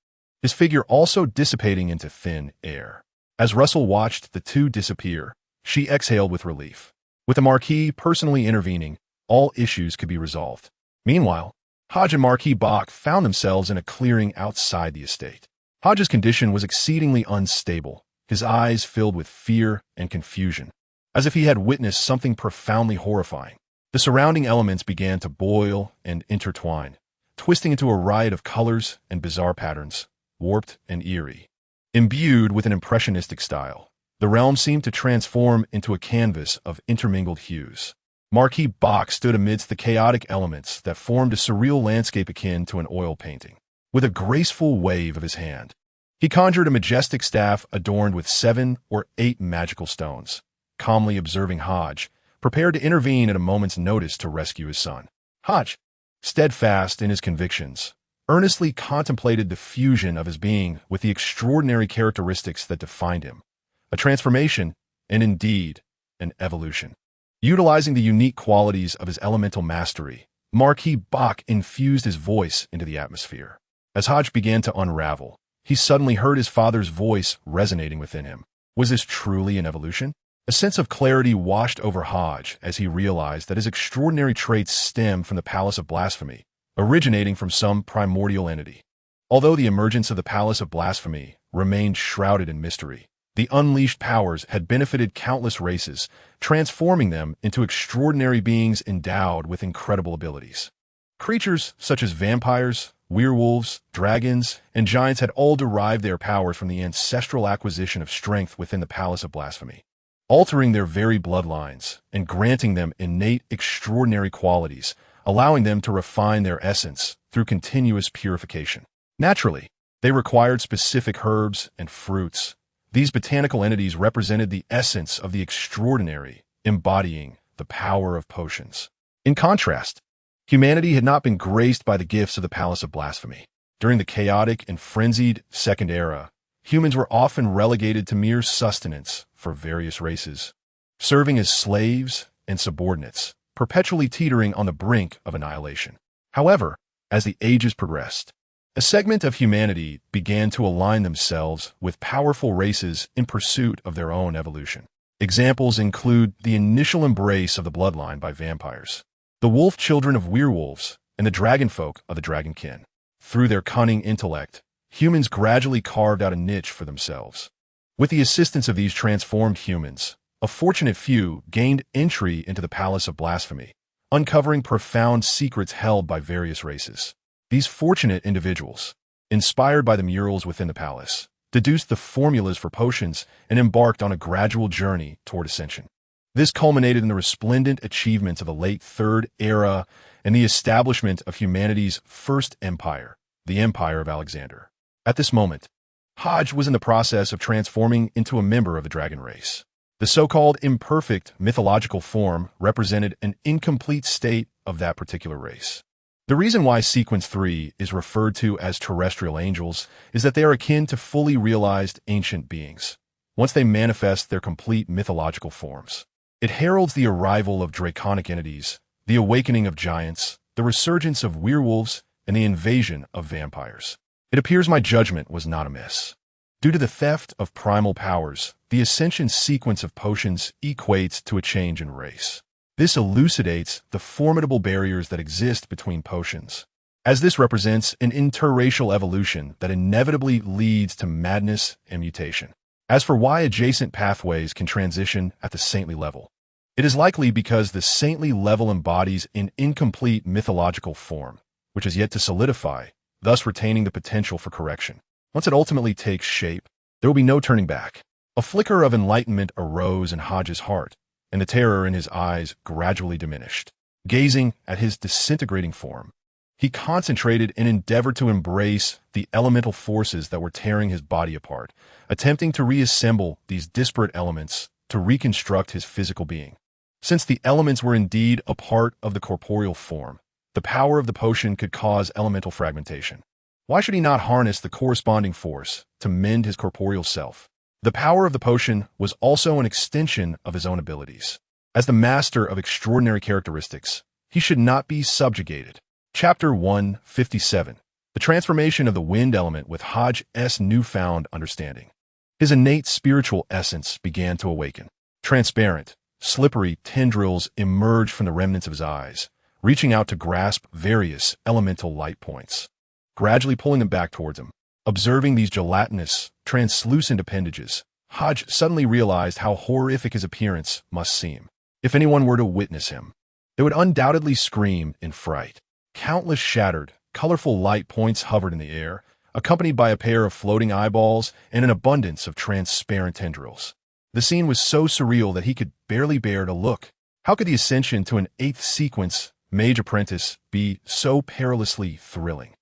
his figure also dissipating into thin air. As Russell watched the two disappear, she exhaled with relief. With the Marquis personally intervening, all issues could be resolved. Meanwhile, Hodge and Marquis Bach found themselves in a clearing outside the estate. Hodge's condition was exceedingly unstable, his eyes filled with fear and confusion, as if he had witnessed something profoundly horrifying. The surrounding elements began to boil and intertwine, twisting into a riot of colors and bizarre patterns, warped and eerie. Imbued with an impressionistic style, the realm seemed to transform into a canvas of intermingled hues. Marquis stood amidst the chaotic elements that formed a surreal landscape akin to an oil painting. With a graceful wave of his hand, he conjured a majestic staff adorned with 7 or 8 magical stones, calmly observing Hodge, prepared to intervene at a moment's notice to rescue his son. Hodge, steadfast in his convictions, earnestly contemplated the fusion of his being with the extraordinary characteristics that defined him, a transformation, and indeed, an evolution. Utilizing the unique qualities of his elemental mastery, Marquis infused his voice into the atmosphere. As Hodge began to unravel, he suddenly heard his father's voice resonating within him. Was this truly an evolution? A sense of clarity washed over Hodge as he realized that his extraordinary traits stemmed from the Palace of Blasphemy, originating from some primordial entity. Although the emergence of the Palace of Blasphemy remained shrouded in mystery, the unleashed powers had benefited countless races, transforming them into extraordinary beings endowed with incredible abilities. Creatures such as vampires, werewolves, dragons, and giants had all derived their powers from the ancestral acquisition of strength within the Palace of Blasphemy, altering their very bloodlines and granting them innate extraordinary qualities, allowing them to refine their essence through continuous purification. Naturally, they required specific herbs and fruits. These botanical entities represented the essence of the extraordinary, embodying the power of potions. In contrast, humanity had not been graced by the gifts of the Palace of Blasphemy. During the chaotic and frenzied Second Era, humans were often relegated to mere sustenance for various races, serving as slaves and subordinates, perpetually teetering on the brink of annihilation. However, as the ages progressed, a segment of humanity began to align themselves with powerful races in pursuit of their own evolution. Examples include the initial embrace of the bloodline by vampires, the wolf children of werewolves, and the dragonfolk of the dragonkin. Through their cunning intellect, humans gradually carved out a niche for themselves. With the assistance of these transformed humans, a fortunate few gained entry into the Palace of Blasphemy, uncovering profound secrets held by various races. These fortunate individuals, inspired by the murals within the palace, deduced the formulas for potions and embarked on a gradual journey toward ascension. This culminated in the resplendent achievements of the late Third Era and the establishment of humanity's first empire, the Empire of Alexander. At this moment, Hodge was in the process of transforming into a member of the dragon race. The so-called imperfect mythological form represented an incomplete state of that particular race. The reason why Sequence 3 is referred to as terrestrial angels is that they are akin to fully realized ancient beings, once they manifest their complete mythological forms. It heralds the arrival of draconic entities, the awakening of giants, the resurgence of werewolves, and the invasion of vampires. It appears my judgment was not amiss. Due to the theft of primal powers, the ascension sequence of potions equates to a change in race. This elucidates the formidable barriers that exist between potions, as this represents an interracial evolution that inevitably leads to madness and mutation. As for why adjacent pathways can transition at the saintly level, it is likely because the saintly level embodies an incomplete mythological form, which is yet to solidify, thus retaining the potential for correction. Once it ultimately takes shape, there will be no turning back. A flicker of enlightenment arose in Hodges' heart, and the terror in his eyes gradually diminished. Gazing at his disintegrating form, he concentrated and endeavored to embrace the elemental forces that were tearing his body apart, attempting to reassemble these disparate elements to reconstruct his physical being. Since the elements were indeed a part of the corporeal form, the power of the potion could cause elemental fragmentation. Why should he not harness the corresponding force to mend his corporeal self? The power of the potion was also an extension of his own abilities. As the master of extraordinary characteristics, he should not be subjugated. Chapter 157. The transformation of the wind element with Hodges' newfound understanding. His innate spiritual essence began to awaken. Transparent, slippery tendrils emerged from the remnants of his eyes, reaching out to grasp various elemental light points, gradually pulling them back towards him. Observing these gelatinous, translucent appendages, Hodge suddenly realized how horrific his appearance must seem. If anyone were to witness him, they would undoubtedly scream in fright. Countless shattered, colorful light points hovered in the air, accompanied by a pair of floating eyeballs and an abundance of transparent tendrils. The scene was so surreal that he could barely bear to look. How could the ascension to an 8th sequence mage apprentice be so perilously thrilling?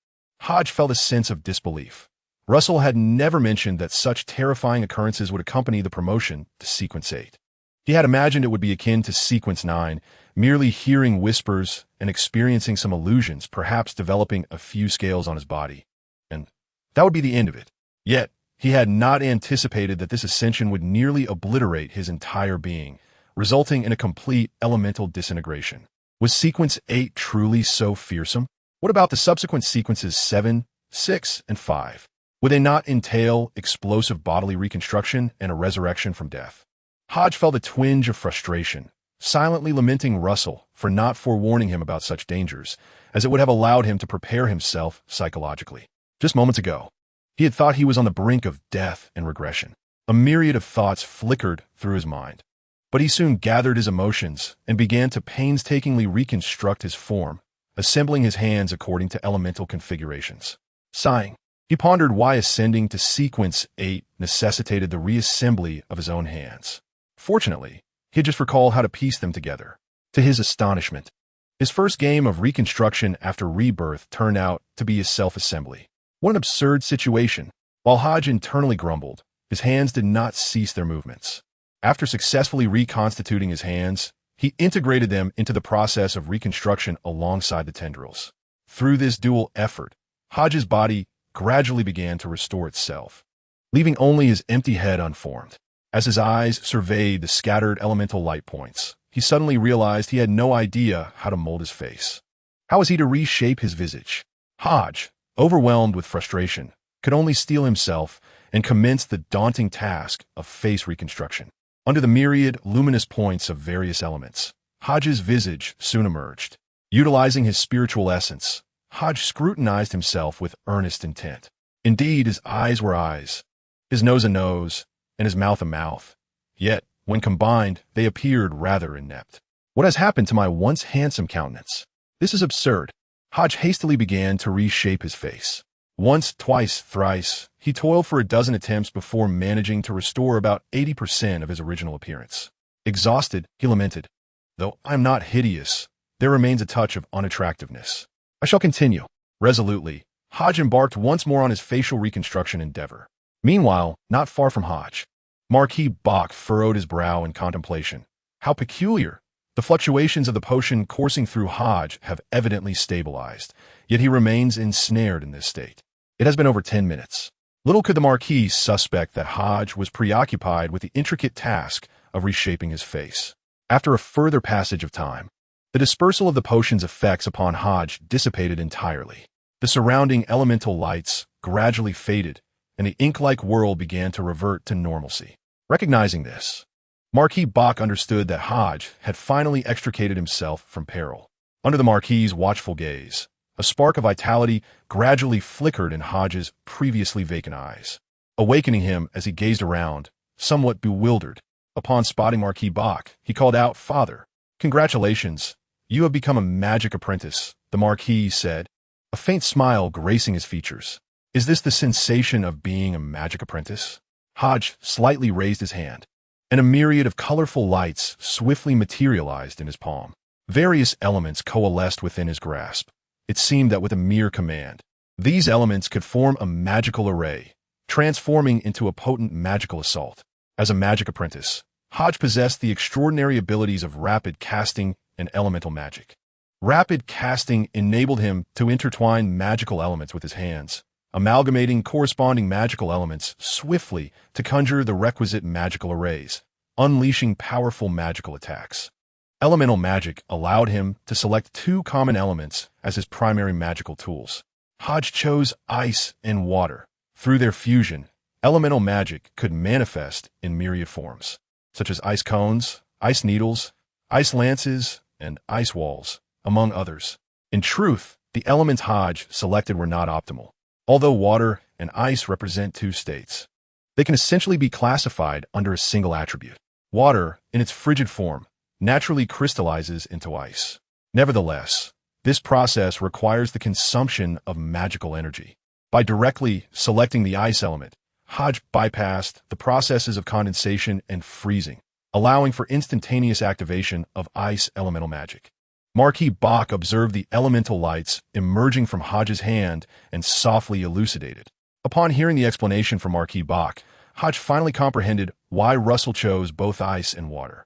Hodge felt a sense of disbelief. Russell had never mentioned that such terrifying occurrences would accompany the promotion to Sequence 8. He had imagined it would be akin to Sequence 9, merely hearing whispers and experiencing some illusions, perhaps developing a few scales on his body. And that would be the end of it. Yet, he had not anticipated that this ascension would nearly obliterate his entire being, resulting in a complete elemental disintegration. Was Sequence 8 truly so fearsome? What about the subsequent sequences 7, 6, and 5? Would they not entail explosive bodily reconstruction and a resurrection from death? Hodge felt a twinge of frustration, silently lamenting Russell for not forewarning him about such dangers, as it would have allowed him to prepare himself psychologically. Just moments ago, he had thought he was on the brink of death and regression. A myriad of thoughts flickered through his mind. But he soon gathered his emotions and began to painstakingly reconstruct his form, assembling his hands according to elemental configurations. Sighing, he pondered why ascending to Sequence 8 necessitated the reassembly of his own hands. Fortunately, he had just recalled how to piece them together. To his astonishment, his first game of reconstruction after rebirth turned out to be his self-assembly. What an absurd situation. While Hodge internally grumbled, his hands did not cease their movements. After successfully reconstituting his hands, he integrated them into the process of reconstruction alongside the tendrils. Through this dual effort, Hodge's body gradually began to restore itself, leaving only his empty head unformed. As his eyes surveyed the scattered elemental light points, he suddenly realized he had no idea how to mold his face. How was he to reshape his visage? Hodge, overwhelmed with frustration, could only steel himself and commence the daunting task of face reconstruction. Under the myriad luminous points of various elements, Hodge's visage soon emerged. Utilizing his spiritual essence, Hodge scrutinized himself with earnest intent. Indeed, his eyes were eyes, his nose a nose, and his mouth a mouth. Yet, when combined, they appeared rather inept. What has happened to my once handsome countenance? This is absurd. Hodge hastily began to reshape his face. Once, twice, thrice, he toiled for a dozen attempts before managing to restore about 80% of his original appearance. Exhausted, he lamented, "Though I'm not hideous, there remains a touch of unattractiveness. I shall continue." Resolutely, Hodge embarked once more on his facial reconstruction endeavor. Meanwhile, not far from Hodge, Marquis Bach furrowed his brow in contemplation. How peculiar! The fluctuations of the potion coursing through Hodge have evidently stabilized, yet he remains ensnared in this state. It has been over 10 minutes. Little could the Marquis suspect that Hodge was preoccupied with the intricate task of reshaping his face. After a further passage of time, the dispersal of the potion's effects upon Hodge dissipated entirely. The surrounding elemental lights gradually faded, and the ink-like world began to revert to normalcy. Recognizing this, Marquis Bach understood that Hodge had finally extricated himself from peril. Under the Marquis's watchful gaze, a spark of vitality gradually flickered in Hodge's previously vacant eyes, awakening him as he gazed around, somewhat bewildered. Upon spotting Marquis Bach, he called out, "Father, congratulations. You have become a magic apprentice," the Marquis said, a faint smile gracing his features. "Is this the sensation of being a magic apprentice?" Hodge slightly raised his hand, and a myriad of colorful lights swiftly materialized in his palm. Various elements coalesced within his grasp. It seemed that with a mere command, these elements could form a magical array, transforming into a potent magical assault. As a magic apprentice, Hodge possessed the extraordinary abilities of rapid casting and elemental magic. Rapid casting enabled him to intertwine magical elements with his hands, amalgamating corresponding magical elements swiftly to conjure the requisite magical arrays, unleashing powerful magical attacks. Elemental magic allowed him to select two common elements as his primary magical tools. Hodge chose ice and water. Through their fusion, elemental magic could manifest in myriad forms, such as ice cones, ice needles, ice lances, and ice walls, among others. In truth, the elements Hodge selected were not optimal. Although water and ice represent two states, they can essentially be classified under a single attribute. Water, in its frigid form, naturally crystallizes into ice. Nevertheless, this process requires the consumption of magical energy. By directly selecting the ice element, Hodge bypassed the processes of condensation and freezing, allowing for instantaneous activation of ice elemental magic. Marquis Bach observed the elemental lights emerging from Hodges' hand and softly elucidated. Upon hearing the explanation from Marquis Bach, Hodge finally comprehended why Russell chose both ice and water.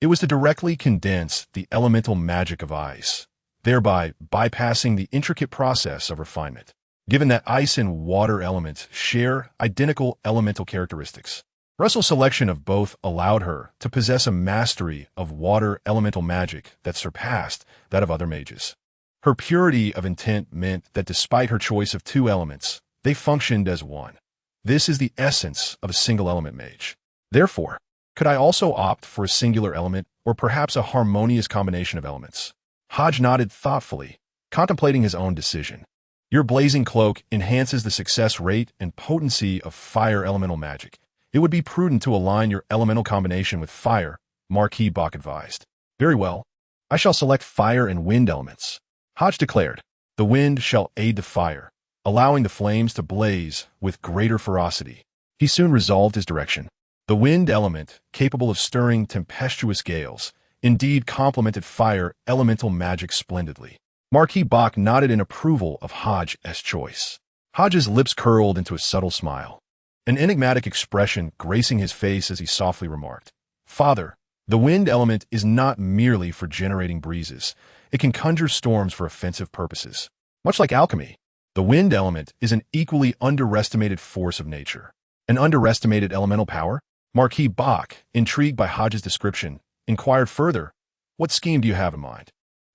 It was to directly condense the elemental magic of ice, thereby bypassing the intricate process of refinement. Given that ice and water elements share identical elemental characteristics, Russell's selection of both allowed her to possess a mastery of water elemental magic that surpassed that of other mages. Her purity of intent meant that despite her choice of two elements, they functioned as one. This is the essence of a single-element mage. Therefore, could I also opt for a singular element or perhaps a harmonious combination of elements? Hodge nodded thoughtfully, contemplating his own decision. Your blazing cloak enhances the success rate and potency of fire elemental magic. It would be prudent to align your elemental combination with fire, Marquis Bach advised. Very well. I shall select fire and wind elements. Hodge declared, the wind shall aid the fire, allowing the flames to blaze with greater ferocity. He soon resolved his direction. The wind element, capable of stirring tempestuous gales, indeed complemented fire elemental magic splendidly. Marquis Bach nodded in approval of Hodge's choice. Hodge's lips curled into a subtle smile, an enigmatic expression gracing his face as he softly remarked, Father, the wind element is not merely for generating breezes. It can conjure storms for offensive purposes. Much like alchemy, the wind element is an equally underestimated force of nature. An underestimated elemental power? Marquis Bach, intrigued by Hodge's description, inquired further, what scheme do you have in mind?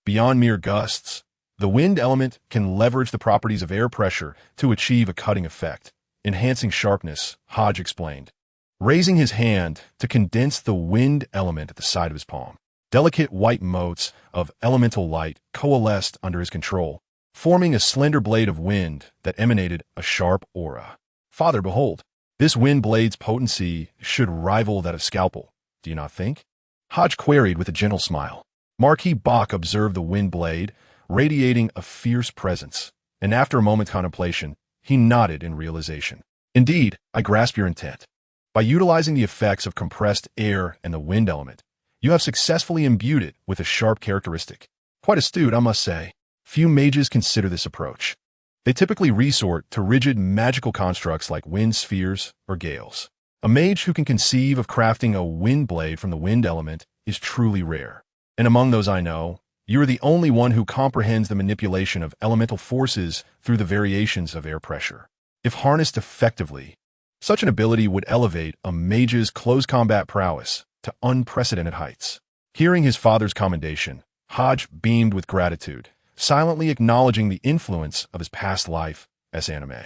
Beyond mere gusts, the wind element can leverage the properties of air pressure to achieve a cutting effect, enhancing sharpness, Hodge explained, raising his hand to condense the wind element at the side of his palm. Delicate white motes of elemental light coalesced under his control, forming a slender blade of wind that emanated a sharp aura. Father, behold, this wind blade's potency should rival that of scalpel, do you not think? Hodge queried with a gentle smile. Marquis Bach observed the wind blade, radiating a fierce presence, and after a moment's contemplation, he nodded in realization. Indeed, I grasp your intent. By utilizing the effects of compressed air and the wind element, you have successfully imbued it with a sharp characteristic. Quite astute, I must say. Few mages consider this approach. They typically resort to rigid magical constructs like wind spheres or gales. A mage who can conceive of crafting a wind blade from the wind element is truly rare. And among those I know, you are the only one who comprehends the manipulation of elemental forces through the variations of air pressure. If harnessed effectively, such an ability would elevate a mage's close combat prowess to unprecedented heights. Hearing his father's commendation, Hodge beamed with gratitude, silently acknowledging the influence of his past life as anime,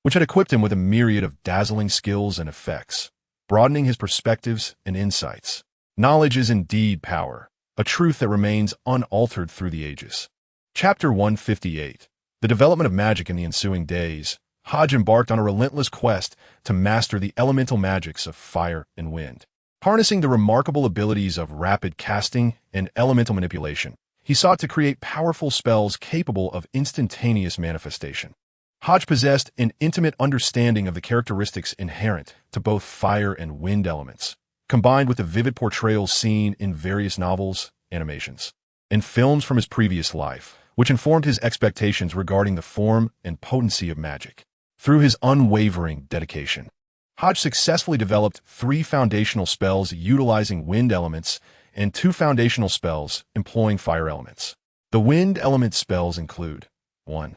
which had equipped him with a myriad of dazzling skills and effects, broadening his perspectives and insights. Knowledge is indeed power, a truth that remains unaltered through the ages. Chapter 158. The development of magic in the ensuing days, Hodge embarked on a relentless quest to master the elemental magics of fire and wind. Harnessing the remarkable abilities of rapid casting and elemental manipulation, he sought to create powerful spells capable of instantaneous manifestation. Hodge possessed an intimate understanding of the characteristics inherent to both fire and wind elements, combined with the vivid portrayals seen in various novels, animations, and films from his previous life, which informed his expectations regarding the form and potency of magic. Through his unwavering dedication, Hodge successfully developed 3 foundational spells utilizing wind elements and 2 foundational spells employing fire elements. The wind element spells include 1.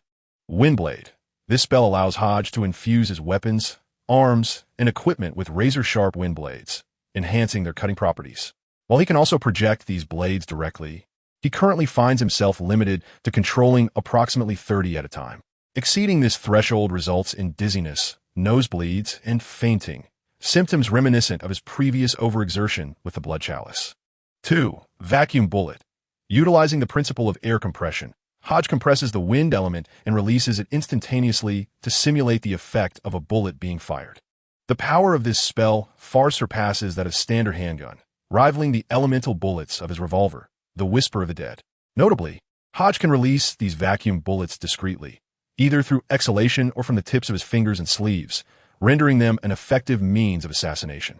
Windblade. This spell allows Hodge to infuse his weapons, arms, and equipment with razor-sharp wind blades, enhancing their cutting properties. While he can also project these blades directly, he currently finds himself limited to controlling approximately 30 at a time. Exceeding this threshold results in dizziness, nosebleeds, and fainting, symptoms reminiscent of his previous overexertion with the blood chalice. 2. Vacuum bullet. Utilizing the principle of air compression, Hodge compresses the wind element and releases it instantaneously to simulate the effect of a bullet being fired. The power of this spell far surpasses that of standard handgun, rivaling the elemental bullets of his revolver, the Whisper of the Dead. Notably, Hodge can release these vacuum bullets discreetly, either through exhalation or from the tips of his fingers and sleeves, rendering them an effective means of assassination.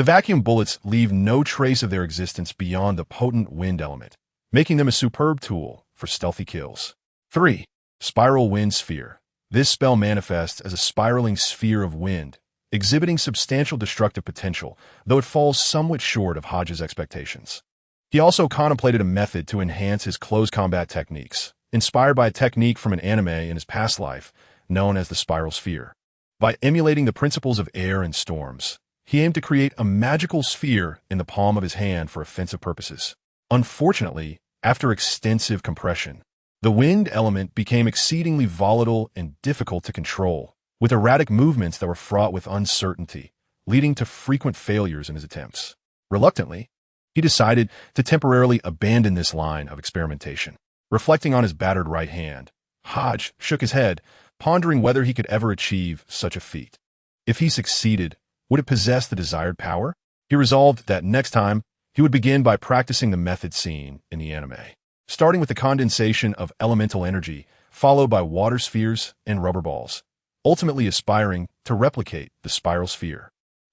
The vacuum bullets leave no trace of their existence beyond the potent wind element, making them a superb tool for stealthy kills. 3. Spiral Wind Sphere. This spell manifests as a spiraling sphere of wind, exhibiting substantial destructive potential, though it falls somewhat short of Hodges' expectations. He also contemplated a method to enhance his close combat techniques, inspired by a technique from an anime in his past life, known as the Spiral Sphere. By emulating the principles of air and storms, he aimed to create a magical sphere in the palm of his hand for offensive purposes. Unfortunately, after extensive compression, the wind element became exceedingly volatile and difficult to control, with erratic movements that were fraught with uncertainty, leading to frequent failures in his attempts. Reluctantly, he decided to temporarily abandon this line of experimentation. Reflecting on his battered right hand, Hodge shook his head, pondering whether he could ever achieve such a feat. If he succeeded, would it possess the desired power? He resolved that next time, he would begin by practicing the method seen in the anime, starting with the condensation of elemental energy, followed by water spheres and rubber balls, ultimately aspiring to replicate the spiral sphere.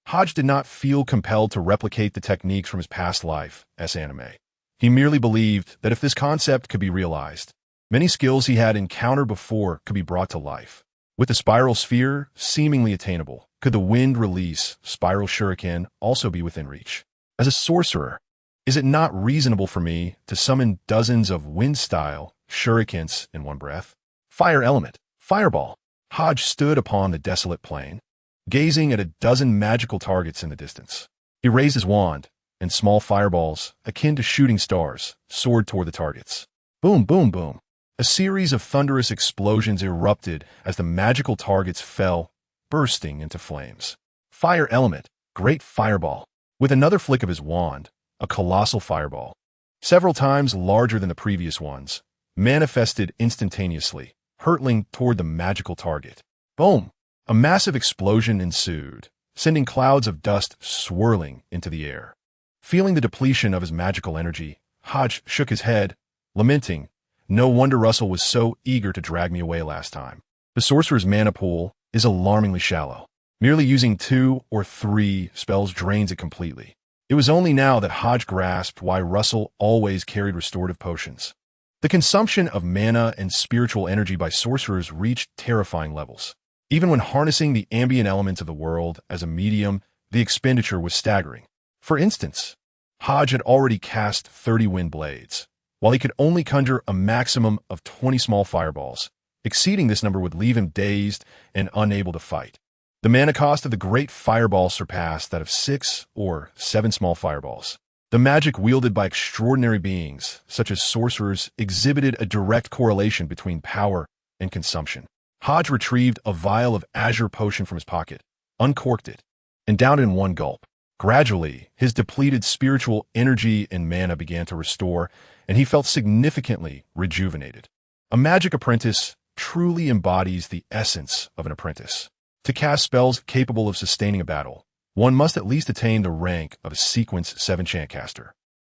Hodge did not feel compelled to replicate the techniques from his past life as anime. He merely believed that if this concept could be realized, many skills he had encountered before could be brought to life. With the spiral sphere seemingly attainable, could the wind release spiral shuriken also be within reach? As a sorcerer, is it not reasonable for me to summon dozens of wind-style shurikens in one breath? Fire element, fireball. Hodge stood upon the desolate plain, gazing at a dozen magical targets in the distance. He raised his wand, and small fireballs, akin to shooting stars, soared toward the targets. Boom, boom, boom. A series of thunderous explosions erupted as the magical targets fell, bursting into flames. Fire element, great fireball. With another flick of his wand, a colossal fireball, several times larger than the previous ones, manifested instantaneously, hurtling toward the magical target. Boom! A massive explosion ensued, sending clouds of dust swirling into the air. Feeling the depletion of his magical energy, Hodge shook his head, lamenting, "No wonder Russell was so eager to drag me away last time. The sorcerer's mana pool is alarmingly shallow. Merely using 2 or 3 spells drains it completely." It was only now that Hodge grasped why Russell always carried restorative potions. The consumption of mana and spiritual energy by sorcerers reached terrifying levels. Even when harnessing the ambient elements of the world as a medium, the expenditure was staggering. For instance, Hodge had already cast 30 wind blades, while he could only conjure a maximum of 20 small fireballs. Exceeding this number would leave him dazed and unable to fight. The mana cost of the great fireball surpassed that of 6 or 7 small fireballs. The magic wielded by extraordinary beings, such as sorcerers, exhibited a direct correlation between power and consumption. Hodge retrieved a vial of azure potion from his pocket, uncorked it, and downed it in one gulp. Gradually, his depleted spiritual energy and mana began to restore, and he felt significantly rejuvenated. A magic apprentice truly embodies the essence of an apprentice. To cast spells capable of sustaining a battle, one must at least attain the rank of a sequence 7-chant caster.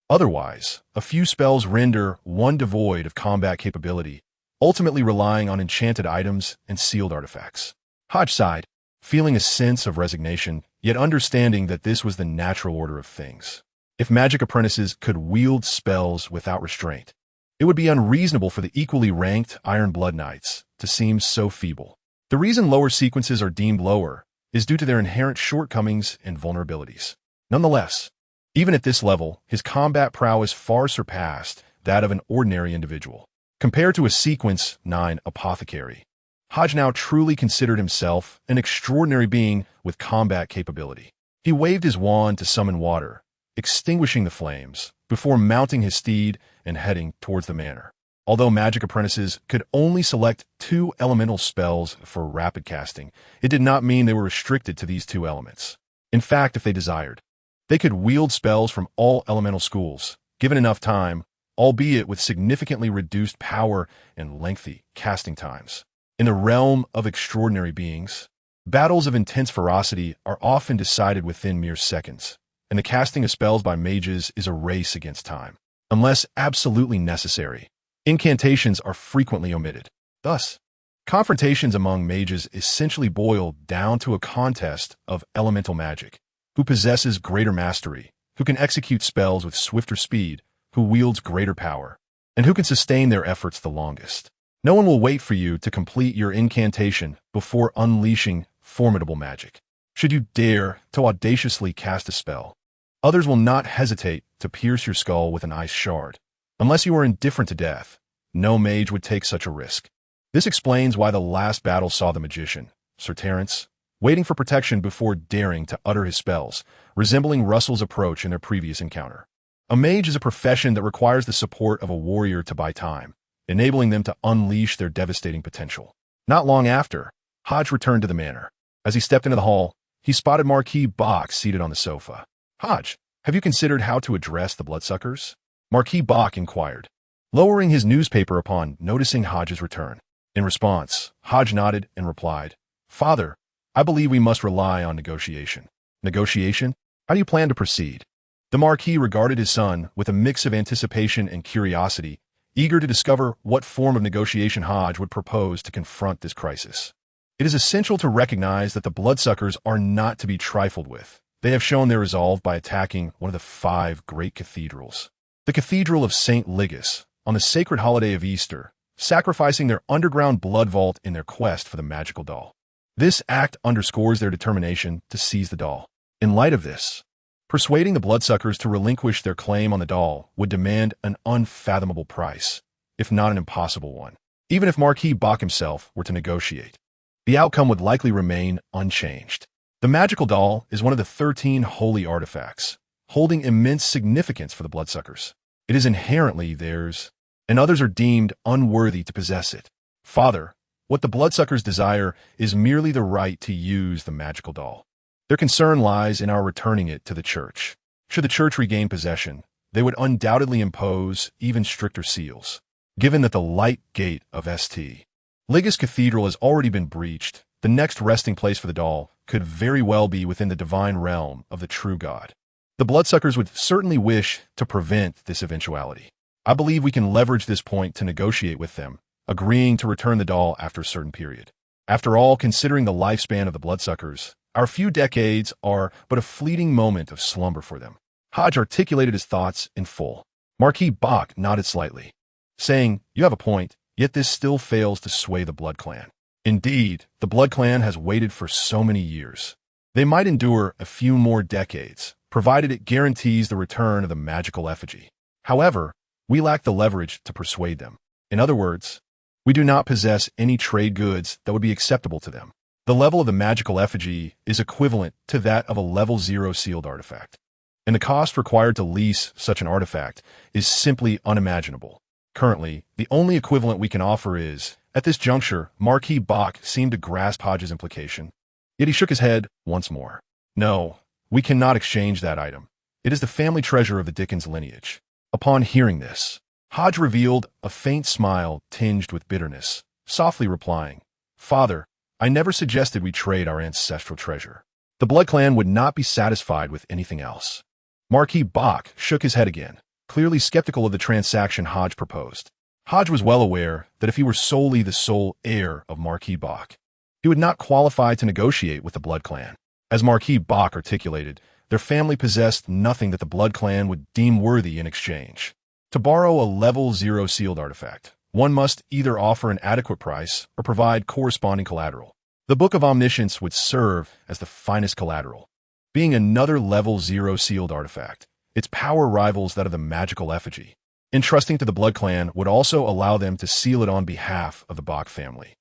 Otherwise, a few spells render one devoid of combat capability, ultimately relying on enchanted items and sealed artifacts. Hodge sighed, feeling a sense of resignation, yet understanding that this was the natural order of things. If magic apprentices could wield spells without restraint, it would be unreasonable for the equally ranked Iron Blood Knights to seem so feeble. The reason lower sequences are deemed lower is due to their inherent shortcomings and vulnerabilities. Nonetheless, even at this level, his combat prowess far surpassed that of an ordinary individual. Compared to a sequence 9 apothecary, Hodge now truly considered himself an extraordinary being with combat capability. He waved his wand to summon water, extinguishing the flames, before mounting his steed and heading towards the manor. Although magic apprentices could only select 2 elemental spells for rapid casting, it did not mean they were restricted to these 2 elements. In fact, if they desired, they could wield spells from all elemental schools, given enough time, albeit with significantly reduced power and lengthy casting times. In the realm of extraordinary beings, battles of intense ferocity are often decided within mere seconds, and the casting of spells by mages is a race against time. Unless absolutely necessary, incantations are frequently omitted. Thus, confrontations among mages essentially boil down to a contest of elemental magic, who possesses greater mastery, who can execute spells with swifter speed, who wields greater power, and who can sustain their efforts the longest. No one will wait for you to complete your incantation before unleashing formidable magic. Should you dare to audaciously cast a spell, others will not hesitate to pierce your skull with an ice shard. Unless you are indifferent to death, no mage would take such a risk. This explains why the last battle saw the magician, Sir Terence, waiting for protection before daring to utter his spells, resembling Russell's approach in their previous encounter. A mage is a profession that requires the support of a warrior to buy time, enabling them to unleash their devastating potential. Not long after, Hodge returned to the manor. As he stepped into the hall, he spotted Marquis Bach seated on the sofa. "Hodge, have you considered how to address the bloodsuckers?" Marquis Bach inquired, lowering his newspaper upon noticing Hodge's return. In response, Hodge nodded and replied, "Father, I believe we must rely on negotiation." "Negotiation? How do you plan to proceed?" The Marquis regarded his son with a mix of anticipation and curiosity, eager to discover what form of negotiation Hodge would propose to confront this crisis. It is essential to recognize that the bloodsuckers are not to be trifled with. They have shown their resolve by attacking one of the 5 great cathedrals. The Cathedral of St. Ligus, on the sacred holiday of Easter, sacrificing their underground blood vault in their quest for the magical doll. This act underscores their determination to seize the doll. In light of this, persuading the bloodsuckers to relinquish their claim on the doll would demand an unfathomable price, if not an impossible one. Even if Marquis Bach himself were to negotiate, the outcome would likely remain unchanged. The magical doll is one of the 13 holy artifacts, holding immense significance for the bloodsuckers. It is inherently theirs, and others are deemed unworthy to possess it. Father, what the bloodsuckers desire is merely the right to use the magical doll. Their concern lies in our returning it to the church. Should the church regain possession, they would undoubtedly impose even stricter seals. Given that the light gate of St. Ligus Cathedral has already been breached, the next resting place for the doll could very well be within the divine realm of the true God. The bloodsuckers would certainly wish to prevent this eventuality. I believe we can leverage this point to negotiate with them, agreeing to return the doll after a certain period. After all, considering the lifespan of the bloodsuckers, our few decades are but a fleeting moment of slumber for them. Hodge articulated his thoughts in full. Marquis Bach nodded slightly, saying, "You have a point, yet this still fails to sway the Blood Clan. Indeed, the Blood Clan has waited for so many years. They might endure a few more decades, provided it guarantees the return of the magical effigy. However, we lack the leverage to persuade them. In other words, we do not possess any trade goods that would be acceptable to them. The level of the magical effigy is equivalent to that of a level 0 sealed artifact, and the cost required to lease such an artifact is simply unimaginable. Currently, the only equivalent we can offer is..." At this juncture, Marquis Bach seemed to grasp Hodge's implication, yet he shook his head once more. "No, we cannot exchange that item. It is the family treasure of the Dickens lineage." Upon hearing this, Hodge revealed a faint smile tinged with bitterness, softly replying, "Father, I never suggested we trade our ancestral treasure. The Blood Clan would not be satisfied with anything else." Marquis Bach shook his head again, clearly skeptical of the transaction Hodge proposed. Hodge was well aware that if he were solely the sole heir of Marquis Bach, he would not qualify to negotiate with the Blood Clan. As Marquis Bach articulated, their family possessed nothing that the Blood Clan would deem worthy in exchange. To borrow a level 0 sealed artifact, one must either offer an adequate price or provide corresponding collateral. The Book of Omniscience would serve as the finest collateral. Being another level 0 sealed artifact, its power rivals that of the magical effigy. Entrusting to the Blood Clan would also allow them to seal it on behalf of the Bach family,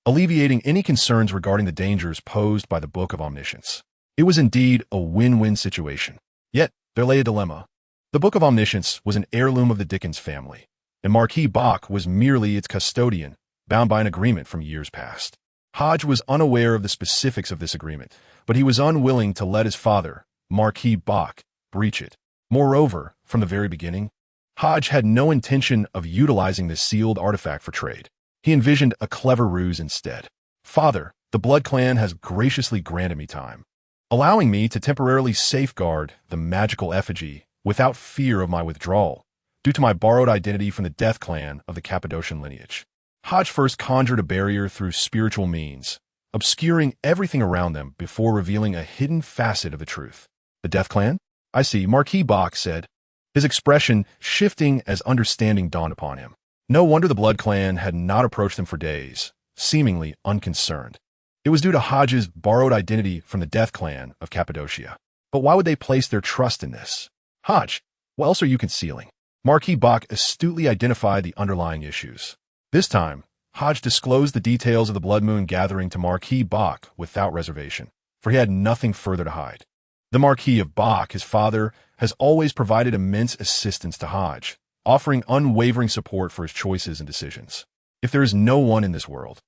alleviating any concerns regarding the dangers posed by the Book of Omniscience. It was indeed a win-win situation. Yet, there lay a dilemma. The Book of Omniscience was an heirloom of the Dickens family, and Marquis Bach was merely its custodian, bound by an agreement from years past. Hodge was unaware of the specifics of this agreement, but he was unwilling to let his father, Marquis Bach, breach it. Moreover, from the very beginning, Hodge had no intention of utilizing this sealed artifact for trade. He envisioned a clever ruse instead. "Father, the Blood Clan has graciously granted me time, allowing me to temporarily safeguard the magical effigy without fear of my withdrawal, due to my borrowed identity from the Death Clan of the Cappadocian lineage." Hodge first conjured a barrier through spiritual means, obscuring everything around them before revealing a hidden facet of the truth. The Death Clan? I see, Marquis Bach said, his expression shifting as understanding dawned upon him. No wonder the Blood Clan had not approached them for days, seemingly unconcerned. It was due to Hodges' borrowed identity from the Death Clan of Cappadocia. But why would they place their trust in this? Hodge, what else are you concealing? Marquis Bach astutely identified the underlying issues. This time, Hodge disclosed the details of the Blood Moon gathering to Marquis Bach without reservation, for he had nothing further to hide. The Marquis of Bach, his father, has always provided immense assistance to Hodge, offering unwavering support for his choices and decisions. If there is no one in this world,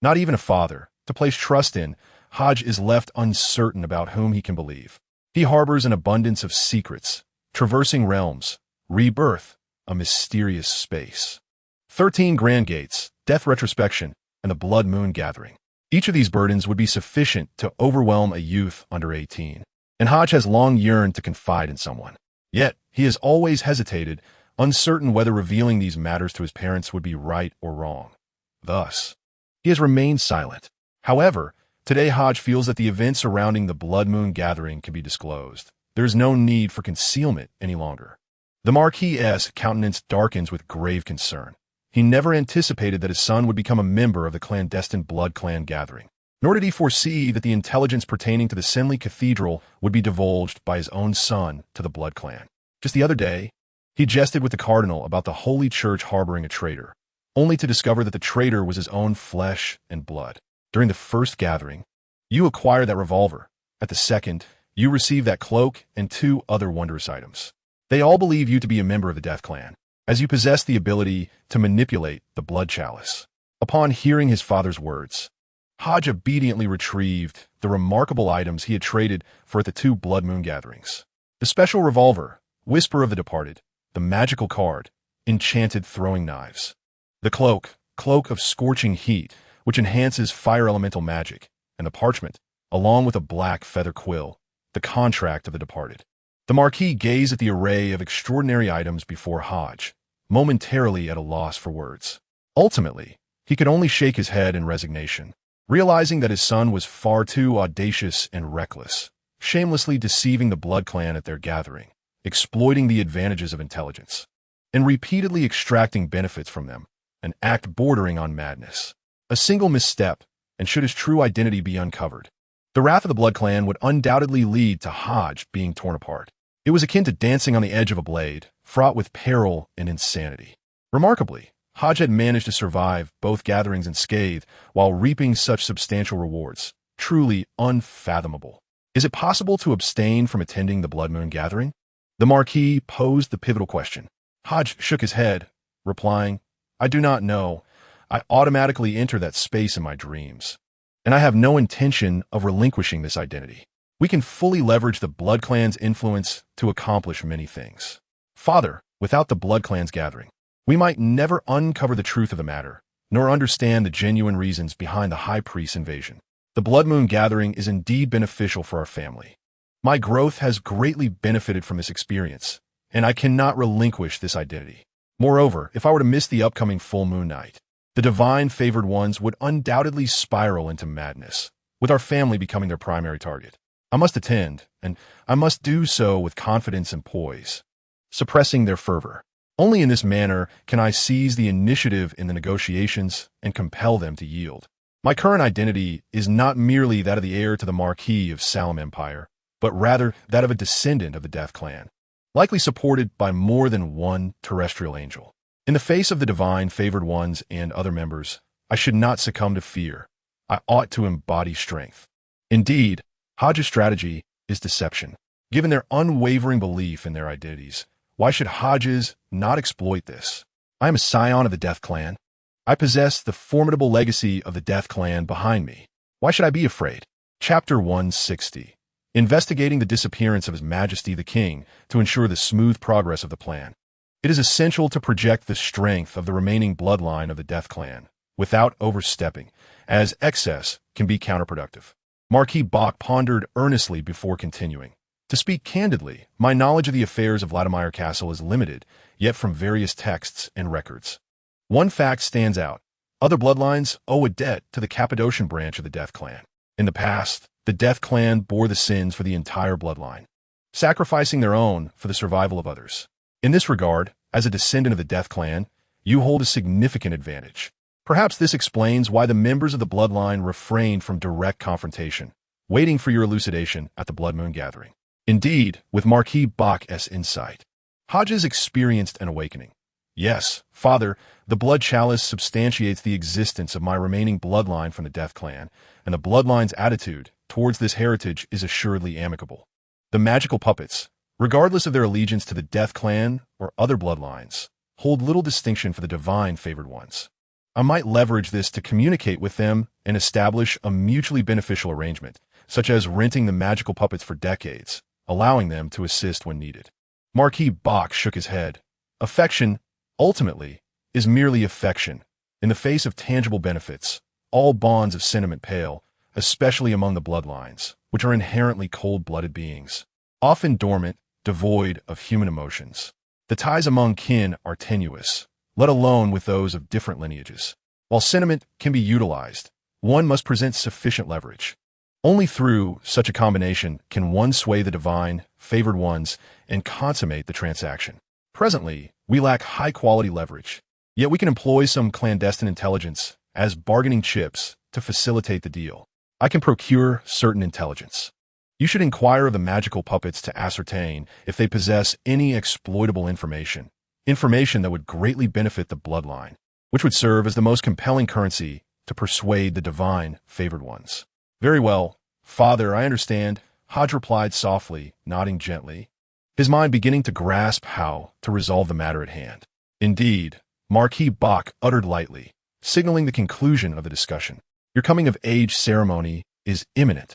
not even a father, to place trust in, Hodge is left uncertain about whom he can believe. He harbors an abundance of secrets, traversing realms, rebirth, a mysterious space. 13 Grand Gates, Death Retrospection, and the Blood Moon Gathering. Each of these burdens would be sufficient to overwhelm a youth under 18. And Hodge has long yearned to confide in someone. Yet, he has always hesitated, uncertain whether revealing these matters to his parents would be right or wrong. Thus, he has remained silent. However, today Hodge feels that the events surrounding the Blood Moon Gathering can be disclosed. There is no need for concealment any longer. The Marquis' countenance darkens with grave concern. He never anticipated that his son would become a member of the clandestine Blood Clan gathering. Nor did he foresee that the intelligence pertaining to the Senley Cathedral would be divulged by his own son to the Blood Clan. Just the other day, he jested with the Cardinal about the Holy Church harboring a traitor, only to discover that the traitor was his own flesh and blood. During the first gathering, you acquired that revolver. At the second, you received that cloak and 2 other wondrous items. They all believe you to be a member of the Death Clan, as you possess the ability to manipulate the blood chalice. Upon hearing his father's words, Hodge obediently retrieved the remarkable items he had traded for at the 2 Blood Moon gatherings. The special revolver, Whisper of the Departed, the magical card, Enchanted Throwing Knives. The cloak of Scorching Heat, which enhances fire elemental magic, and the parchment, along with a black feather quill, the contract of the departed. The Marquis gazed at the array of extraordinary items before Hodge, momentarily at a loss for words. Ultimately, he could only shake his head in resignation, realizing that his son was far too audacious and reckless, shamelessly deceiving the Blood Clan at their gathering, exploiting the advantages of intelligence, and repeatedly extracting benefits from them, an act bordering on madness. A single misstep, and should his true identity be uncovered, the wrath of the Blood Clan would undoubtedly lead to Hodge being torn apart. It was akin to dancing on the edge of a blade, fraught with peril and insanity. Remarkably, Hodge had managed to survive both gatherings unscathed while reaping such substantial rewards. Truly unfathomable. Is it possible to abstain from attending the Blood Moon gathering? The Marquis posed the pivotal question. Hodge shook his head, replying, I do not know. I automatically enter that space in my dreams, and I have no intention of relinquishing this identity. We can fully leverage the Blood Clan's influence to accomplish many things. Father, without the Blood Clan's gathering, we might never uncover the truth of the matter, nor understand the genuine reasons behind the High Priest's invasion. The Blood Moon gathering is indeed beneficial for our family. My growth has greatly benefited from this experience, and I cannot relinquish this identity. Moreover, if I were to miss the upcoming full moon night, the divine favored ones would undoubtedly spiral into madness, with our family becoming their primary target. I must attend, and I must do so with confidence and poise, suppressing their fervor. Only in this manner can I seize the initiative in the negotiations and compel them to yield. My current identity is not merely that of the heir to the Marquis of Salem Empire, but rather that of a descendant of the Death Clan, likely supported by more than one terrestrial angel. In the face of the divine favored ones and other members, I should not succumb to fear. I ought to embody strength. Indeed, Hodges' strategy is deception. Given their unwavering belief in their identities, why should Hodges not exploit this? I am a scion of the Death Clan. I possess the formidable legacy of the Death Clan behind me. Why should I be afraid? Chapter 160. Investigating the disappearance of His Majesty the King to ensure the smooth progress of the plan. It is essential to project the strength of the remaining bloodline of the Death Clan, without overstepping, as excess can be counterproductive. Marquis Bach pondered earnestly before continuing. To speak candidly, my knowledge of the affairs of Vladimir Castle is limited, yet from various texts and records. One fact stands out. Other bloodlines owe a debt to the Cappadocian branch of the Death Clan. In the past, the Death Clan bore the sins for the entire bloodline. sacrificing their own for the survival of others. In this regard, as a descendant of the Death Clan, you hold a significant advantage. Perhaps this explains why the members of the bloodline refrained from direct confrontation, waiting for your elucidation at the Blood Moon Gathering. Indeed, with Marquis Bach's insight, Hodges experienced an awakening. Yes, Father, the Blood Chalice substantiates the existence of my remaining bloodline from the Death Clan, and the bloodline's attitude towards this heritage is assuredly amicable. The magical puppets, regardless of their allegiance to the Death Clan or other bloodlines, hold little distinction for the divine favored ones. I might leverage this to communicate with them and establish a mutually beneficial arrangement, such as renting the magical puppets for decades, allowing them to assist when needed. Marquis Bach shook his head. Affection, ultimately, is merely affection. In the face of tangible benefits, all bonds of sentiment pale, especially among the bloodlines, which are inherently cold-blooded beings, often dormant, devoid of human emotions. The ties among kin are tenuous, let alone with those of different lineages. While sentiment can be utilized, one must present sufficient leverage. Only through such a combination can one sway the divine, favored ones, and consummate the transaction. Presently, we lack high-quality leverage, yet we can employ some clandestine intelligence as bargaining chips to facilitate the deal. I can procure certain intelligence. You should inquire of the magical puppets to ascertain if they possess any exploitable information that would greatly benefit the bloodline, which would serve as the most compelling currency to persuade the divine favored ones. Very well, Father, I understand, Hodge replied softly, nodding gently, his mind beginning to grasp how to resolve the matter at hand. Indeed, Marquis Bach uttered lightly, signaling the conclusion of the discussion. Your coming-of-age ceremony is imminent,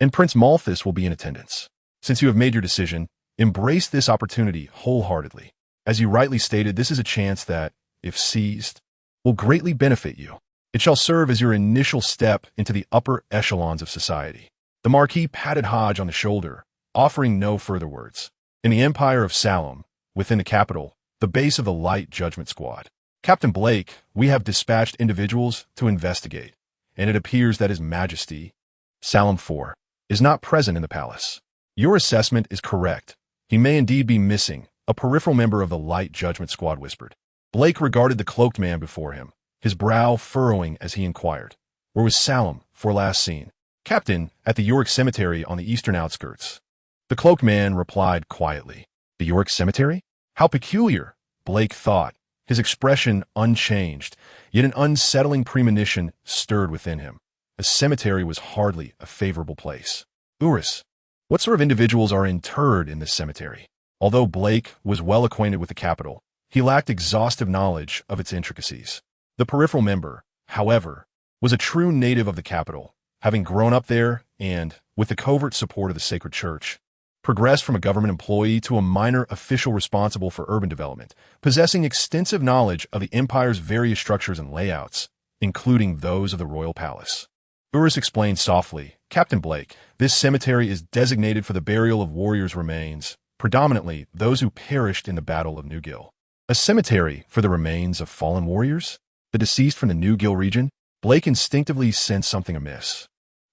and Prince Malthus will be in attendance. Since you have made your decision, embrace this opportunity wholeheartedly. As you rightly stated, this is a chance that, if seized, will greatly benefit you. It shall serve as your initial step into the upper echelons of society. The Marquis patted Hodge on the shoulder, offering no further words. In the Empire of Salem, within the capital, the base of the Light Judgment Squad, Captain Blake, we have dispatched individuals to investigate, and it appears that His Majesty, Salem IV, is not present in the palace. Your assessment is correct. He may indeed be missing, a peripheral member of the Light Judgment Squad whispered. Blake regarded the cloaked man before him, his brow furrowing as he inquired, where was Salem IV last seen? Captain, at the York Cemetery on the eastern outskirts. The cloaked man replied quietly. The York Cemetery? How peculiar, Blake thought, his expression unchanged, yet an unsettling premonition stirred within him. A cemetery was hardly a favorable place. Urus, what sort of individuals are interred in this cemetery? Although Blake was well acquainted with the capital, he lacked exhaustive knowledge of its intricacies. The peripheral member, however, was a true native of the capital, having grown up there and, with the covert support of the Sacred Church, progressed from a government employee to a minor official responsible for urban development, possessing extensive knowledge of the Empire's various structures and layouts, including those of the royal palace. Urus explained softly, Captain Blake, this cemetery is designated for the burial of warriors' remains, predominantly those who perished in the Battle of Newgill. A cemetery for the remains of fallen warriors? The deceased from the Newgill region? Blake instinctively sensed something amiss.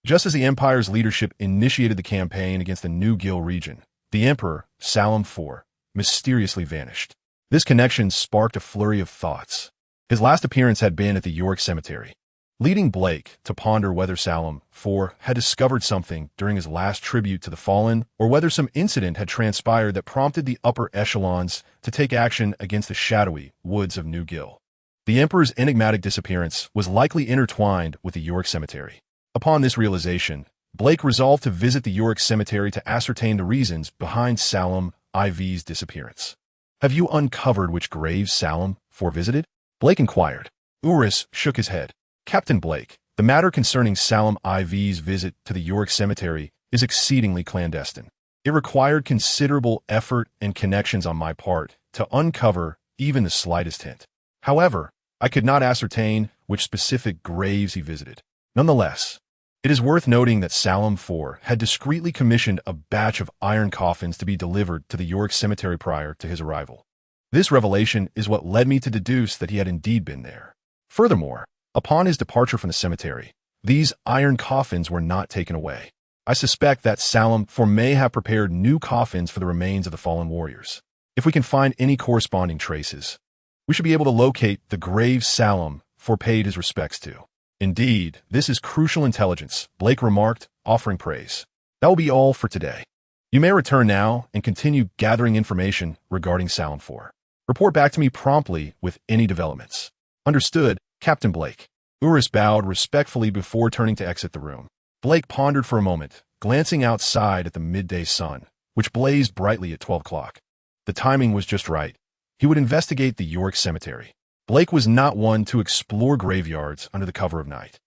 Just as the Empire's leadership initiated the campaign against the Newgill region, the Emperor, Salem IV, mysteriously vanished. This connection sparked a flurry of thoughts. His last appearance had been at the York Cemetery, leading Blake to ponder whether Salem IV had discovered something during his last tribute to the fallen, or whether some incident had transpired that prompted the upper echelons to take action against the shadowy woods of Newgill. The Emperor's enigmatic disappearance was likely intertwined with the York Cemetery. Upon this realization, Blake resolved to visit the York Cemetery to ascertain the reasons behind Salem IV's disappearance. Have you uncovered which graves Salem IV visited? Blake inquired. Urus shook his head. Captain Blake, the matter concerning Salem IV's visit to the York Cemetery is exceedingly clandestine. It required considerable effort and connections on my part to uncover even the slightest hint. However, I could not ascertain which specific graves he visited. Nonetheless, it is worth noting that Salem IV had discreetly commissioned a batch of iron coffins to be delivered to the York Cemetery prior to his arrival. This revelation is what led me to deduce that he had indeed been there. Furthermore, upon his departure from the cemetery, these iron coffins were not taken away. I suspect that Salem for may have prepared new coffins for the remains of the fallen warriors. If we can find any corresponding traces, we should be able to locate the grave Salem for paid his respects to. Indeed, this is crucial intelligence, Blake remarked, offering praise. That will be all for today. You may return now and continue gathering information regarding Salem 4. Report back to me promptly with any developments. Understood, Captain Blake. Urus bowed respectfully before turning to exit the room. Blake pondered for a moment, glancing outside at the midday sun, which blazed brightly at 12 o'clock. The timing was just right. He would investigate the York Cemetery. Blake was not one to explore graveyards under the cover of night.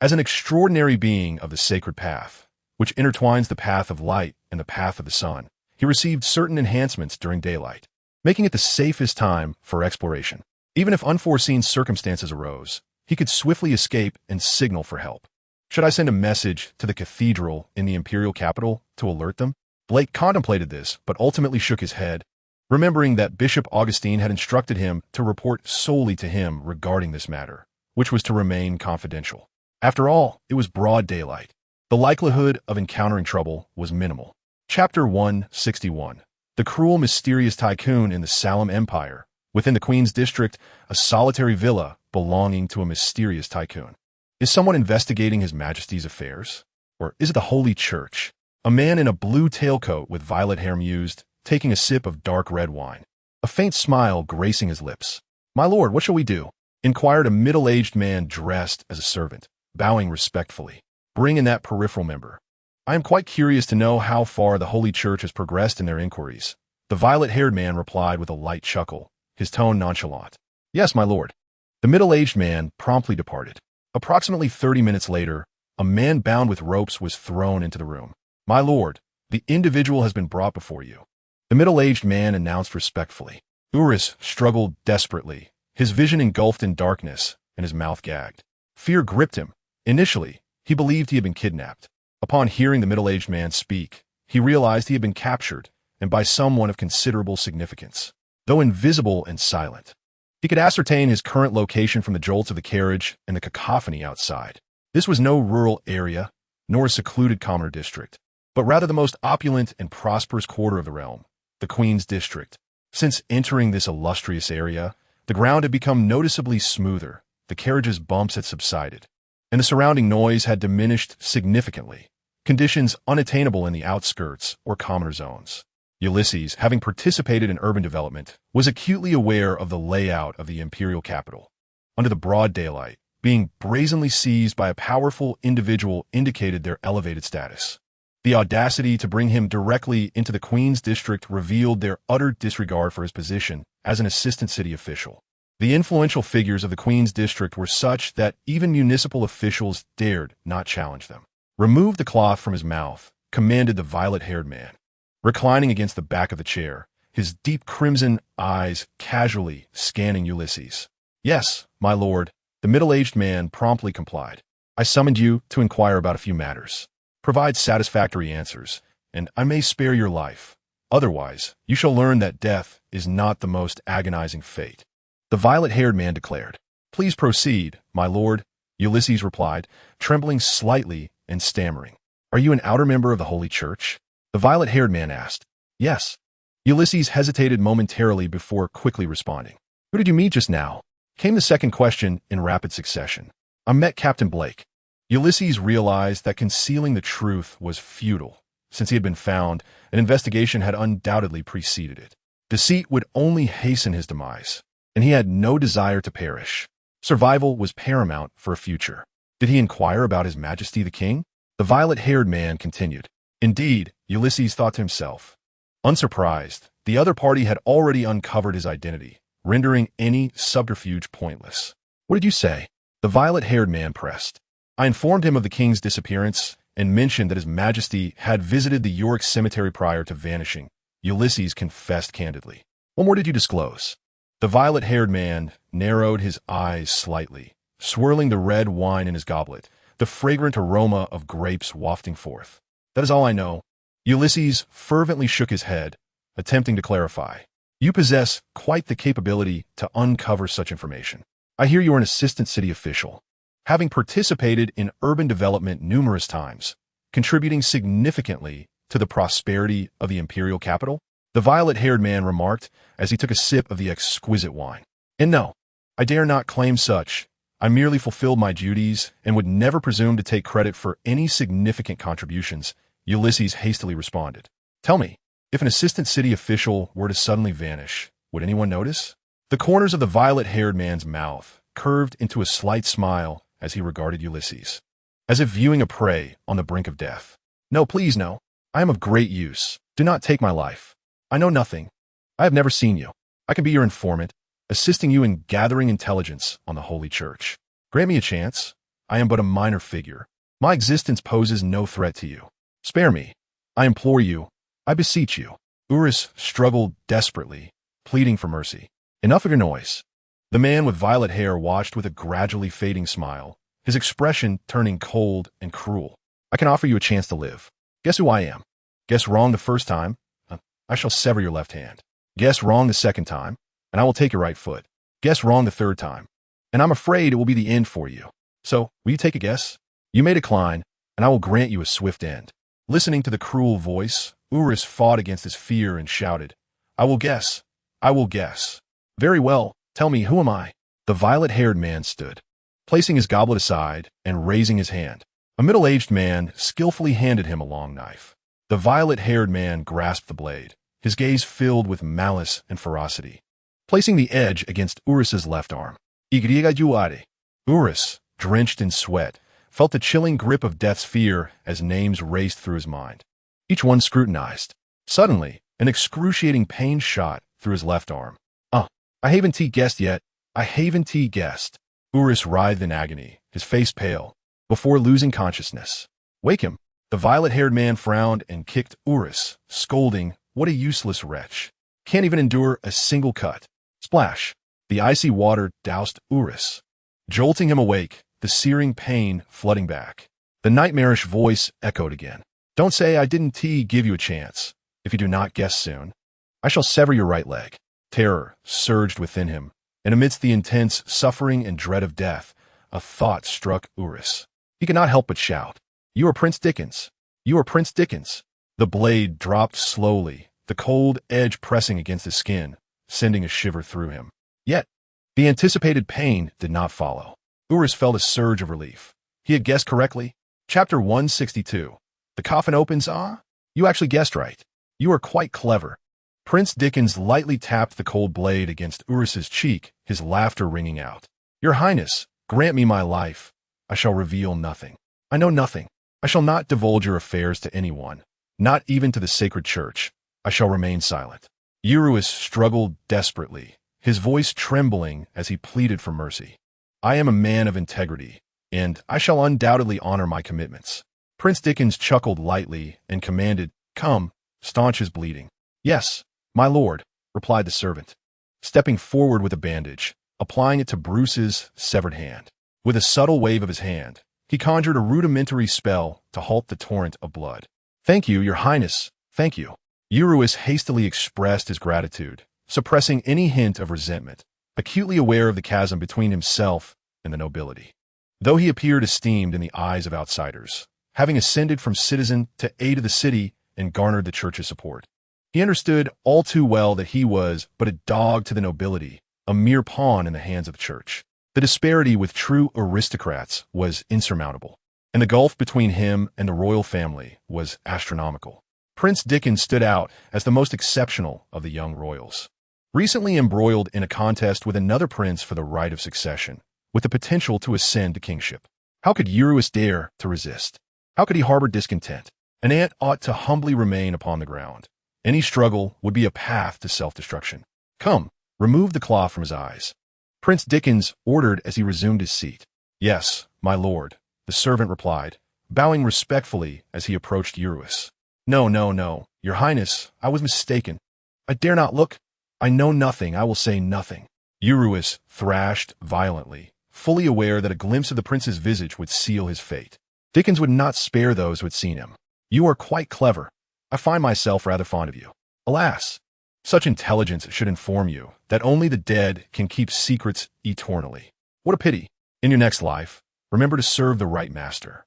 As an extraordinary being of the sacred path, which intertwines the path of light and the path of the sun, he received certain enhancements during daylight, making it the safest time for exploration. Even if unforeseen circumstances arose, he could swiftly escape and signal for help. Should I send a message to the cathedral in the imperial capital to alert them? Blake contemplated this, but ultimately shook his head, remembering that Bishop Augustine had instructed him to report solely to him regarding this matter, which was to remain confidential. After all, it was broad daylight. The likelihood of encountering trouble was minimal. Chapter 161. The cruel, mysterious tycoon in the Salem Empire. Within the Queen's District, a solitary villa belonging to a mysterious tycoon. Is someone investigating His Majesty's affairs? Or is it the Holy Church? A man in a blue tailcoat with violet hair mused, taking a sip of dark red wine, a faint smile gracing his lips. "My lord, what shall we do?" inquired a middle-aged man dressed as a servant, bowing respectfully. "Bring in that peripheral member. I am quite curious to know how far the Holy Church has progressed in their inquiries." The violet-haired man replied with a light chuckle, his tone nonchalant. "Yes, my lord." The middle-aged man promptly departed. Approximately 30 minutes later, a man bound with ropes was thrown into the room. "My lord, the individual has been brought before you," the middle-aged man announced respectfully. Urus struggled desperately, his vision engulfed in darkness and his mouth gagged. Fear gripped him. Initially, he believed he had been kidnapped. Upon hearing the middle-aged man speak, he realized he had been captured, and by someone of considerable significance. Though invisible and silent, he could ascertain his current location from the jolts of the carriage and the cacophony outside. This was no rural area, nor a secluded commoner district, but rather the most opulent and prosperous quarter of the realm, the Queen's District. Since entering this illustrious area, the ground had become noticeably smoother, the carriage's bumps had subsided, and the surrounding noise had diminished significantly, conditions unattainable in the outskirts or commoner zones. Ulysses, having participated in urban development, was acutely aware of the layout of the imperial capital. Under the broad daylight, being brazenly seized by a powerful individual indicated their elevated status. The audacity to bring him directly into the Queen's District revealed their utter disregard for his position as an assistant city official. The influential figures of the Queen's District were such that even municipal officials dared not challenge them. "Remove the cloth from his mouth," commanded the violet-haired man. Reclining against the back of the chair, his deep crimson eyes casually scanning Ulysses. "Yes, my lord," the middle-aged man promptly complied. "I summoned you to inquire about a few matters. Provide satisfactory answers, and I may spare your life. Otherwise, you shall learn that death is not the most agonizing fate," the violet-haired man declared. "Please proceed, my lord," Ulysses replied, trembling slightly and stammering. "Are you an outer member of the Holy Church?" the violet-haired man asked. "Yes." Ulysses hesitated momentarily before quickly responding. "Who did you meet just now?" came the second question in rapid succession. "I met Captain Blake." Ulysses realized that concealing the truth was futile. Since he had been found, an investigation had undoubtedly preceded it. Deceit would only hasten his demise, and he had no desire to perish. Survival was paramount for a future. Did he inquire about His Majesty the King? The violet-haired man continued. Indeed, Ulysses thought to himself. Unsurprised, the other party had already uncovered his identity, rendering any subterfuge pointless. "What did you say?" the violet-haired man pressed. "I informed him of the king's disappearance and mentioned that His Majesty had visited the York Cemetery prior to vanishing," Ulysses confessed candidly. "What more did you disclose?" The violet-haired man narrowed his eyes slightly, swirling the red wine in his goblet, the fragrant aroma of grapes wafting forth. "That is all I know." Ulysses fervently shook his head, attempting to clarify. "You possess quite the capability to uncover such information. I hear you are an assistant city official, having participated in urban development numerous times. contributing significantly to the prosperity of the imperial capital? The violet-haired man remarked as he took a sip of the exquisite wine. And no, I dare not claim such. I merely fulfilled my duties and would never presume to take credit for any significant contributions, Ulysses hastily responded. Tell me, if an assistant city official were to suddenly vanish, would anyone notice? The corners of the violet-haired man's mouth curved into a slight smile as he regarded Ulysses, as if viewing a prey on the brink of death. No, please no. I am of great use. Do not take my life. I know nothing. I have never seen you. I can be your informant, assisting you in gathering intelligence on the Holy Church. Grant me a chance. I am but a minor figure. My existence poses no threat to you. Spare me. I implore you. I beseech you. Urus struggled desperately, pleading for mercy. Enough of your noise. The man with violet hair watched with a gradually fading smile, his expression turning cold and cruel. I can offer you a chance to live. Guess who I am? Guess wrong the first time? I shall sever your left hand. Guess wrong the second time, and I will take your right foot. Guess wrong the third time, and I'm afraid it will be the end for you. So, will you take a guess? You may decline, and I will grant you a swift end. Listening to the cruel voice, Urus fought against his fear and shouted, I will guess. I will guess. Very well, tell me, who am I? The violet-haired man stood, placing his goblet aside and raising his hand. A middle-aged man skillfully handed him a long knife. The violet-haired man grasped the blade, his gaze filled with malice and ferocity, placing the edge against Urus's left arm. Urus, drenched in sweat, felt the chilling grip of death's fear as names raced through his mind, each one scrutinized. Suddenly, an excruciating pain shot through his left arm. I haven't guessed yet. I haven't guessed. Urus writhed in agony, his face pale, before losing consciousness. Wake him. The violet-haired man frowned and kicked Urus, scolding, what a useless wretch. Can't even endure a single cut. Splash. The icy water doused Urus, jolting him awake, the searing pain flooding back. The nightmarish voice echoed again. Don't say I didn't give you a chance. If you do not guess soon, I shall sever your right leg. Terror surged within him, and amidst the intense suffering and dread of death, a thought struck Urus. He could not help but shout, You are Prince Dickens. You are Prince Dickens. The blade dropped slowly, the cold edge pressing against his skin, sending a shiver through him. Yet, the anticipated pain did not follow. Urus felt a surge of relief. He had guessed correctly. Chapter 162. The coffin opens. You actually guessed right. You are quite clever. Prince Dickens lightly tapped the cold blade against Urus's cheek, his laughter ringing out. Your Highness, grant me my life. I shall reveal nothing. I know nothing. I shall not divulge your affairs to anyone, not even to the sacred church. I shall remain silent. Urus struggled desperately, his voice trembling as he pleaded for mercy. I am a man of integrity, and I shall undoubtedly honor my commitments. Prince Dickens chuckled lightly and commanded, Come, staunch his bleeding. Yes, my lord, replied the servant, stepping forward with a bandage, applying it to Bruce's severed hand. With a subtle wave of his hand, he conjured a rudimentary spell to halt the torrent of blood. Thank you, your highness, thank you. Urus hastily expressed his gratitude, suppressing any hint of resentment, acutely aware of the chasm between himself and the nobility. Though he appeared esteemed in the eyes of outsiders, having ascended from citizen to aide of the city and garnered the church's support, he understood all too well that he was but a dog to the nobility, a mere pawn in the hands of the church. The disparity with true aristocrats was insurmountable, and the gulf between him and the royal family was astronomical. Prince Dickens stood out as the most exceptional of the young royals, recently embroiled in a contest with another prince for the right of succession, with the potential to ascend to kingship. How could Urus dare to resist? How could he harbor discontent? An ant ought to humbly remain upon the ground. Any struggle would be a path to self-destruction. Come, remove the cloth from his eyes. Prince Dickens ordered as he resumed his seat. Yes, my lord, the servant replied, bowing respectfully as he approached Urus. No, your highness, I was mistaken. I dare not look. I know nothing, I will say nothing. Urus thrashed violently, fully aware that a glimpse of the prince's visage would seal his fate. Dickens would not spare those who had seen him. You are quite clever. I find myself rather fond of you. Alas, such intelligence should inform you that only the dead can keep secrets eternally. What a pity. In your next life, remember to serve the right master.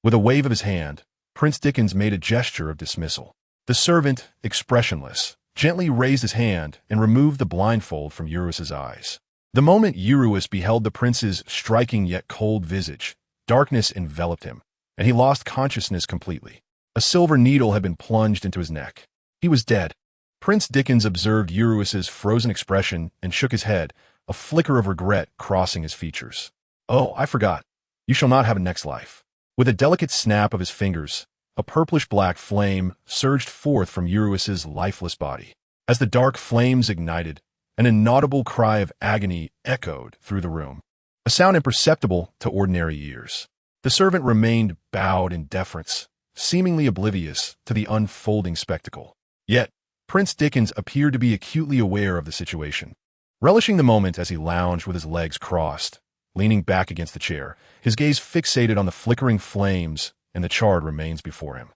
With a wave of his hand, Prince Dickens made a gesture of dismissal. The servant, expressionless, gently raised his hand and removed the blindfold from Eurus's eyes. The moment Eurus beheld the prince's striking yet cold visage, darkness enveloped him, and he lost consciousness completely. A silver needle had been plunged into his neck. He was dead. Prince Dickens observed Eurus's frozen expression and shook his head, a flicker of regret crossing his features. "Oh, I forgot. You shall not have a next life." With a delicate snap of his fingers, a purplish-black flame surged forth from Eurus's lifeless body. As the dark flames ignited, an inaudible cry of agony echoed through the room, a sound imperceptible to ordinary ears. The servant remained bowed in deference, seemingly oblivious to the unfolding spectacle. Yet, Prince Dickens appeared to be acutely aware of the situation. Relishing the moment as he lounged with his legs crossed, leaning back against the chair, his gaze fixated on the flickering flames and the charred remains before him.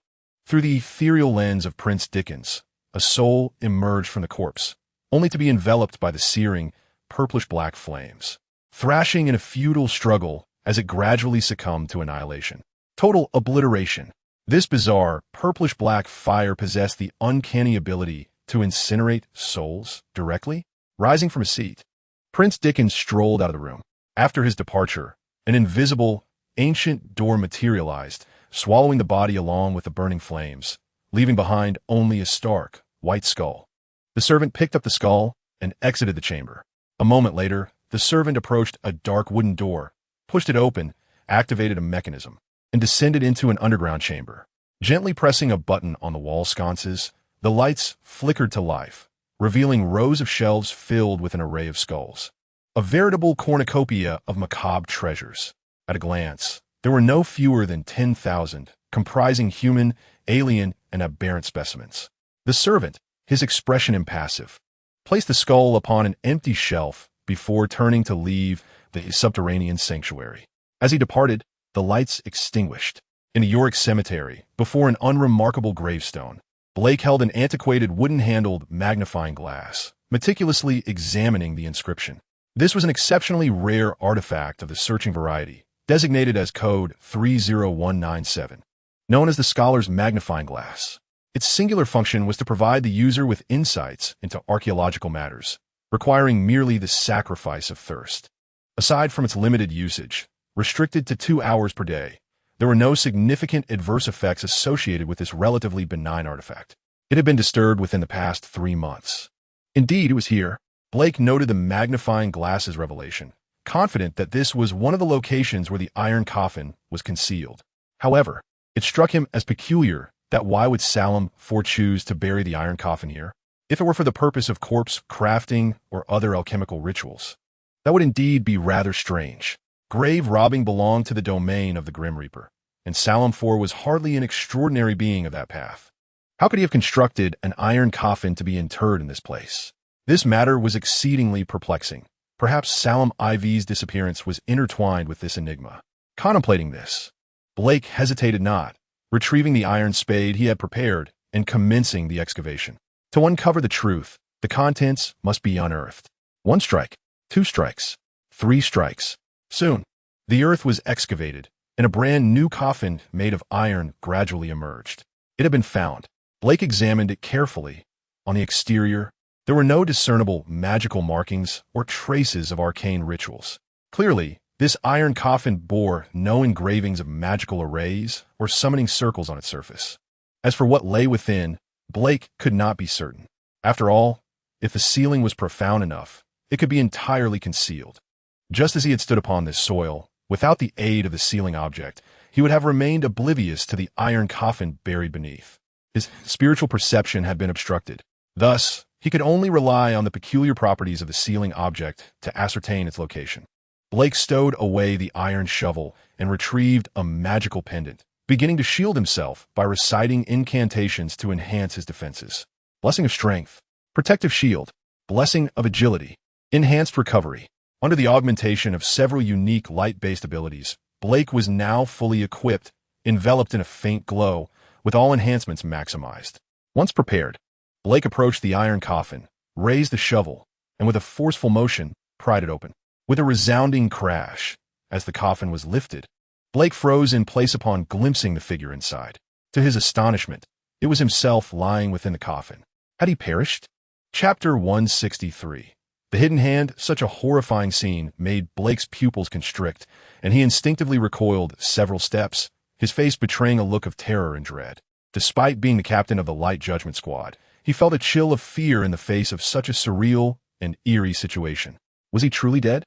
Through the ethereal lens of Prince Dickens, a soul emerged from the corpse, only to be enveloped by the searing, purplish-black flames, thrashing in a futile struggle as it gradually succumbed to annihilation. Total obliteration. This bizarre, purplish-black fire possessed the uncanny ability to incinerate souls directly. Rising from his seat, Prince Dickens strolled out of the room. After his departure, an invisible, ancient door materialized, swallowing the body along with the burning flames, leaving behind only a stark, white skull. The servant picked up the skull and exited the chamber. A moment later, the servant approached a dark wooden door, pushed it open, activated a mechanism, and descended into an underground chamber. Gently pressing a button on the wall sconces, the lights flickered to life, revealing rows of shelves filled with an array of skulls. A veritable cornucopia of macabre treasures. At a glance, there were no fewer than 10,000, comprising human, alien, and aberrant specimens. The servant, his expression impassive, placed the skull upon an empty shelf before turning to leave the subterranean sanctuary. As he departed, the lights extinguished. In the York cemetery, before an unremarkable gravestone, Blake held an antiquated wooden-handled magnifying glass, meticulously examining the inscription. This was an exceptionally rare artifact of the searching variety, designated as code 30197, known as the scholar's magnifying glass. Its singular function was to provide the user with insights into archaeological matters, requiring merely the sacrifice of thirst. Aside from its limited usage, restricted to 2 hours per day, there were no significant adverse effects associated with this relatively benign artifact. It had been disturbed within the past 3 months. Indeed, it was here. Blake noted the magnifying glass's revelation, confident that this was one of the locations where the iron coffin was concealed. However, it struck him as peculiar that why would Salem choose to bury the iron coffin here, if it were for the purpose of corpse crafting or other alchemical rituals? That would indeed be rather strange. Grave robbing belonged to the domain of the Grim Reaper, and Salem was hardly an extraordinary being of that path. How could he have constructed an iron coffin to be interred in this place? This matter was exceedingly perplexing. Perhaps Salem IV's disappearance was intertwined with this enigma. Contemplating this, Blake hesitated not, retrieving the iron spade he had prepared and commencing the excavation. To uncover the truth, the contents must be unearthed. 1 strike, 2 strikes, 3 strikes. Soon, the earth was excavated, and a brand new coffin made of iron gradually emerged. It had been found. Blake examined it carefully. On the exterior, there were no discernible magical markings or traces of arcane rituals. Clearly, this iron coffin bore no engravings of magical arrays or summoning circles on its surface. As for what lay within, Blake could not be certain. After all, if the ceiling was profound enough, it could be entirely concealed. Just as he had stood upon this soil, without the aid of the ceiling object, he would have remained oblivious to the iron coffin buried beneath. His spiritual perception had been obstructed. Thus, he could only rely on the peculiar properties of the ceiling object to ascertain its location. Blake stowed away the iron shovel and retrieved a magical pendant, beginning to shield himself by reciting incantations to enhance his defenses. Blessing of Strength, Protective Shield, Blessing of Agility, Enhanced Recovery. Under the augmentation of several unique light-based abilities, Blake was now fully equipped, enveloped in a faint glow, with all enhancements maximized. Once prepared, Blake approached the iron coffin, raised the shovel, and with a forceful motion, pried it open. With a resounding crash, as the coffin was lifted, Blake froze in place upon glimpsing the figure inside. To his astonishment, it was himself lying within the coffin. Had he perished? Chapter 163. The hidden hand, such a horrifying scene, made Blake's pupils constrict, and he instinctively recoiled several steps, his face betraying a look of terror and dread. Despite being the captain of the Light Judgment Squad, he felt a chill of fear in the face of such a surreal and eerie situation. Was he truly dead?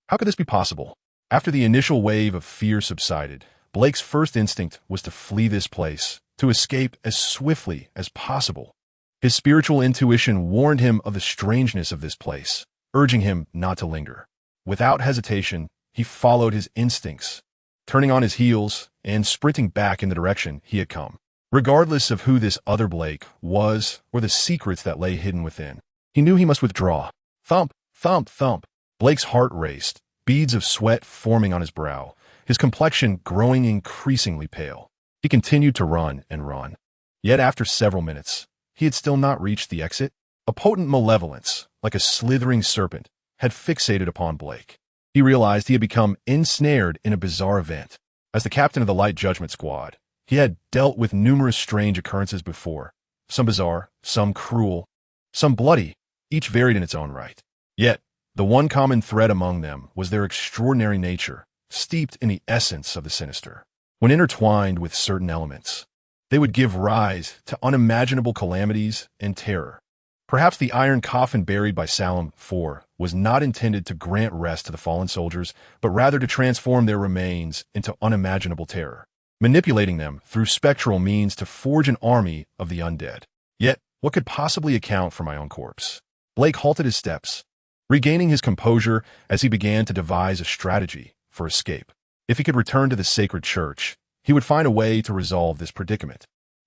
How could this be possible? After the initial wave of fear subsided, Blake's first instinct was to flee this place, to escape as swiftly as possible. His spiritual intuition warned him of the strangeness of this place, urging him not to linger. Without hesitation, he followed his instincts, turning on his heels and sprinting back in the direction he had come. Regardless of who this other Blake was or the secrets that lay hidden within, he knew he must withdraw. Thump, thump, thump. Blake's heart raced, beads of sweat forming on his brow, his complexion growing increasingly pale. He continued to run and run. Yet after several minutes, he had still not reached the exit. A potent malevolence, like a slithering serpent, had fixated upon Blake. He realized he had become ensnared in a bizarre event. As the captain of the Light Judgment Squad, he had dealt with numerous strange occurrences before, some bizarre, some cruel, some bloody, each varied in its own right. Yet, the one common thread among them was their extraordinary nature, steeped in the essence of the sinister. When intertwined with certain elements, they would give rise to unimaginable calamities and terror. Perhaps the iron coffin buried by Salem IV was not intended to grant rest to the fallen soldiers, but rather to transform their remains into unimaginable terror, manipulating them through spectral means to forge an army of the undead. Yet, what could possibly account for my own corpse? Blake halted his steps, regaining his composure as he began to devise a strategy for escape. If he could return to the sacred church, he would find a way to resolve this predicament.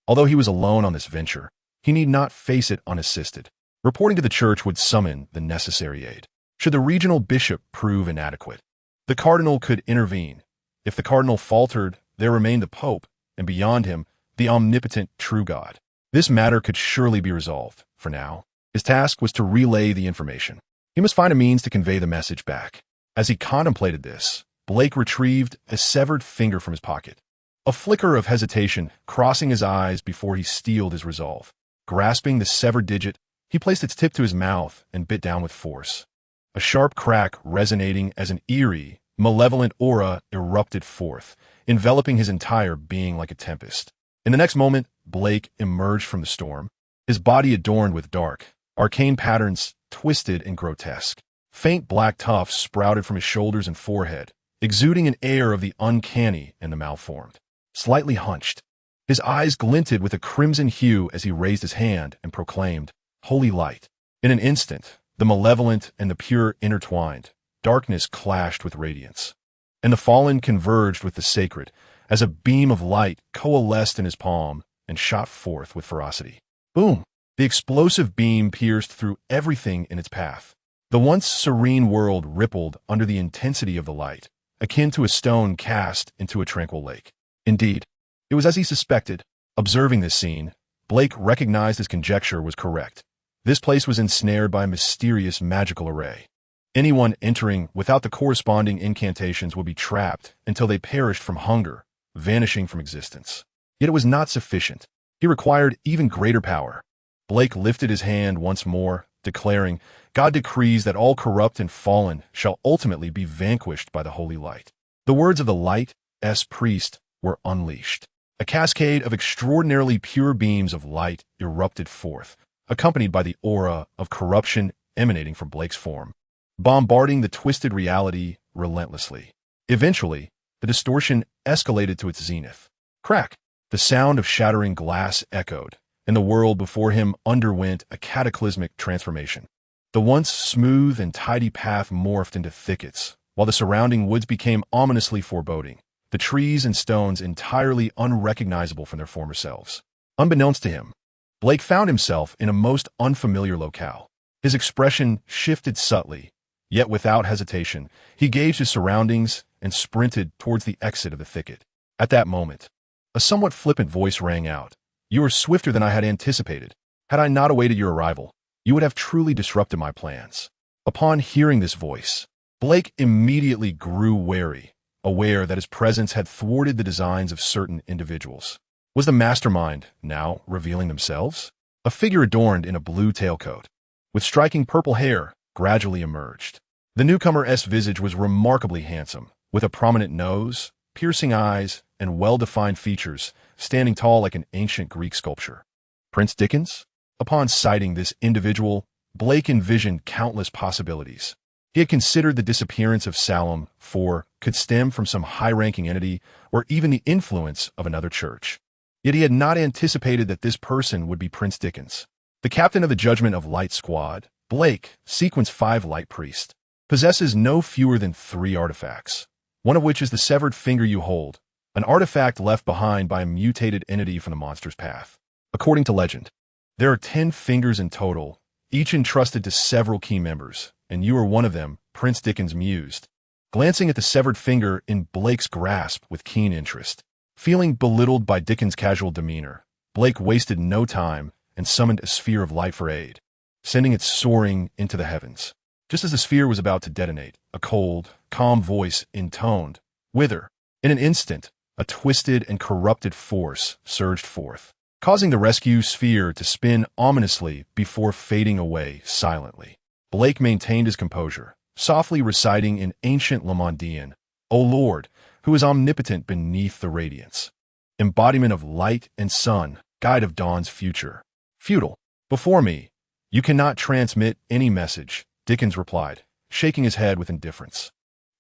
Although he was alone on this venture, he need not face it unassisted. Reporting to the church would summon the necessary aid. Should the regional bishop prove inadequate, the cardinal could intervene. If the cardinal faltered, there remained the pope, and beyond him, the omnipotent true God. This matter could surely be resolved. For now, his task was to relay the information. He must find a means to convey the message back. As he contemplated this, Blake retrieved a severed finger from his pocket. A flicker of hesitation crossing his eyes before he steeled his resolve. Grasping the severed digit, he placed its tip to his mouth and bit down with force. A sharp crack resonating as an eerie, malevolent aura erupted forth, enveloping his entire being like a tempest. In the next moment, Blake emerged from the storm, his body adorned with dark, arcane patterns twisted and grotesque. Faint black tufts sprouted from his shoulders and forehead, exuding an air of the uncanny and the malformed. Slightly hunched, his eyes glinted with a crimson hue as he raised his hand and proclaimed, "Holy light." In an instant, the malevolent and the pure intertwined. Darkness clashed with radiance, and the fallen converged with the sacred as a beam of light coalesced in his palm and shot forth with ferocity. Boom! The explosive beam pierced through everything in its path. The once serene world rippled under the intensity of the light, akin to a stone cast into a tranquil lake. Indeed, it was as he suspected. Observing this scene, Blake recognized his conjecture was correct. This place was ensnared by a mysterious magical array. Anyone entering without the corresponding incantations would be trapped until they perished from hunger, vanishing from existence. Yet it was not sufficient. He required even greater power. Blake lifted his hand once more, declaring, "God decrees that all corrupt and fallen shall ultimately be vanquished by the holy light." The words of the Light's priest were unleashed. A cascade of extraordinarily pure beams of light erupted forth, accompanied by the aura of corruption emanating from Blake's form, bombarding the twisted reality relentlessly. Eventually, the distortion escalated to its zenith. Crack! The sound of shattering glass echoed, and the world before him underwent a cataclysmic transformation. The once smooth and tidy path morphed into thickets, while the surrounding woods became ominously foreboding, the trees and stones entirely unrecognizable from their former selves. Unbeknownst to him, Blake found himself in a most unfamiliar locale. His expression shifted subtly, yet without hesitation, he gauged his surroundings and sprinted towards the exit of the thicket. At that moment, a somewhat flippant voice rang out. "You are swifter than I had anticipated. Had I not awaited your arrival, you would have truly disrupted my plans." Upon hearing this voice, Blake immediately grew wary, aware that his presence had thwarted the designs of certain individuals. Was the mastermind now revealing themselves? A figure adorned in a blue tailcoat, with striking purple hair, gradually emerged. The newcomer's visage was remarkably handsome, with a prominent nose, piercing eyes, and well-defined features, standing tall like an ancient Greek sculpture. Prince Dickens? Upon sighting this individual, Blake envisioned countless possibilities. He had considered the disappearance of Salem could stem from some high-ranking entity or even the influence of another church. Yet he had not anticipated that this person would be Prince Dickens. The captain of the Judgment of Light Squad, Blake, Sequence 5 Light Priest, possesses no fewer than 3 artifacts, one of which is the severed finger you hold, an artifact left behind by a mutated entity from the monster's path. According to legend, there are 10 fingers in total, each entrusted to several key members, and you are one of them, Prince Dickens mused, glancing at the severed finger in Blake's grasp with keen interest. Feeling belittled by Dickens' casual demeanor, Blake wasted no time and summoned a sphere of light for aid, sending it soaring into the heavens. Just as the sphere was about to detonate, a cold, calm voice intoned, "Whither?" In an instant, a twisted and corrupted force surged forth, causing the rescue sphere to spin ominously before fading away silently. Blake maintained his composure, softly reciting in ancient Lamondian, "O Lord, who is omnipotent beneath the radiance, embodiment of light and sun, guide of dawn's future. Futile. Before me, you cannot transmit any message," Dickens replied, shaking his head with indifference.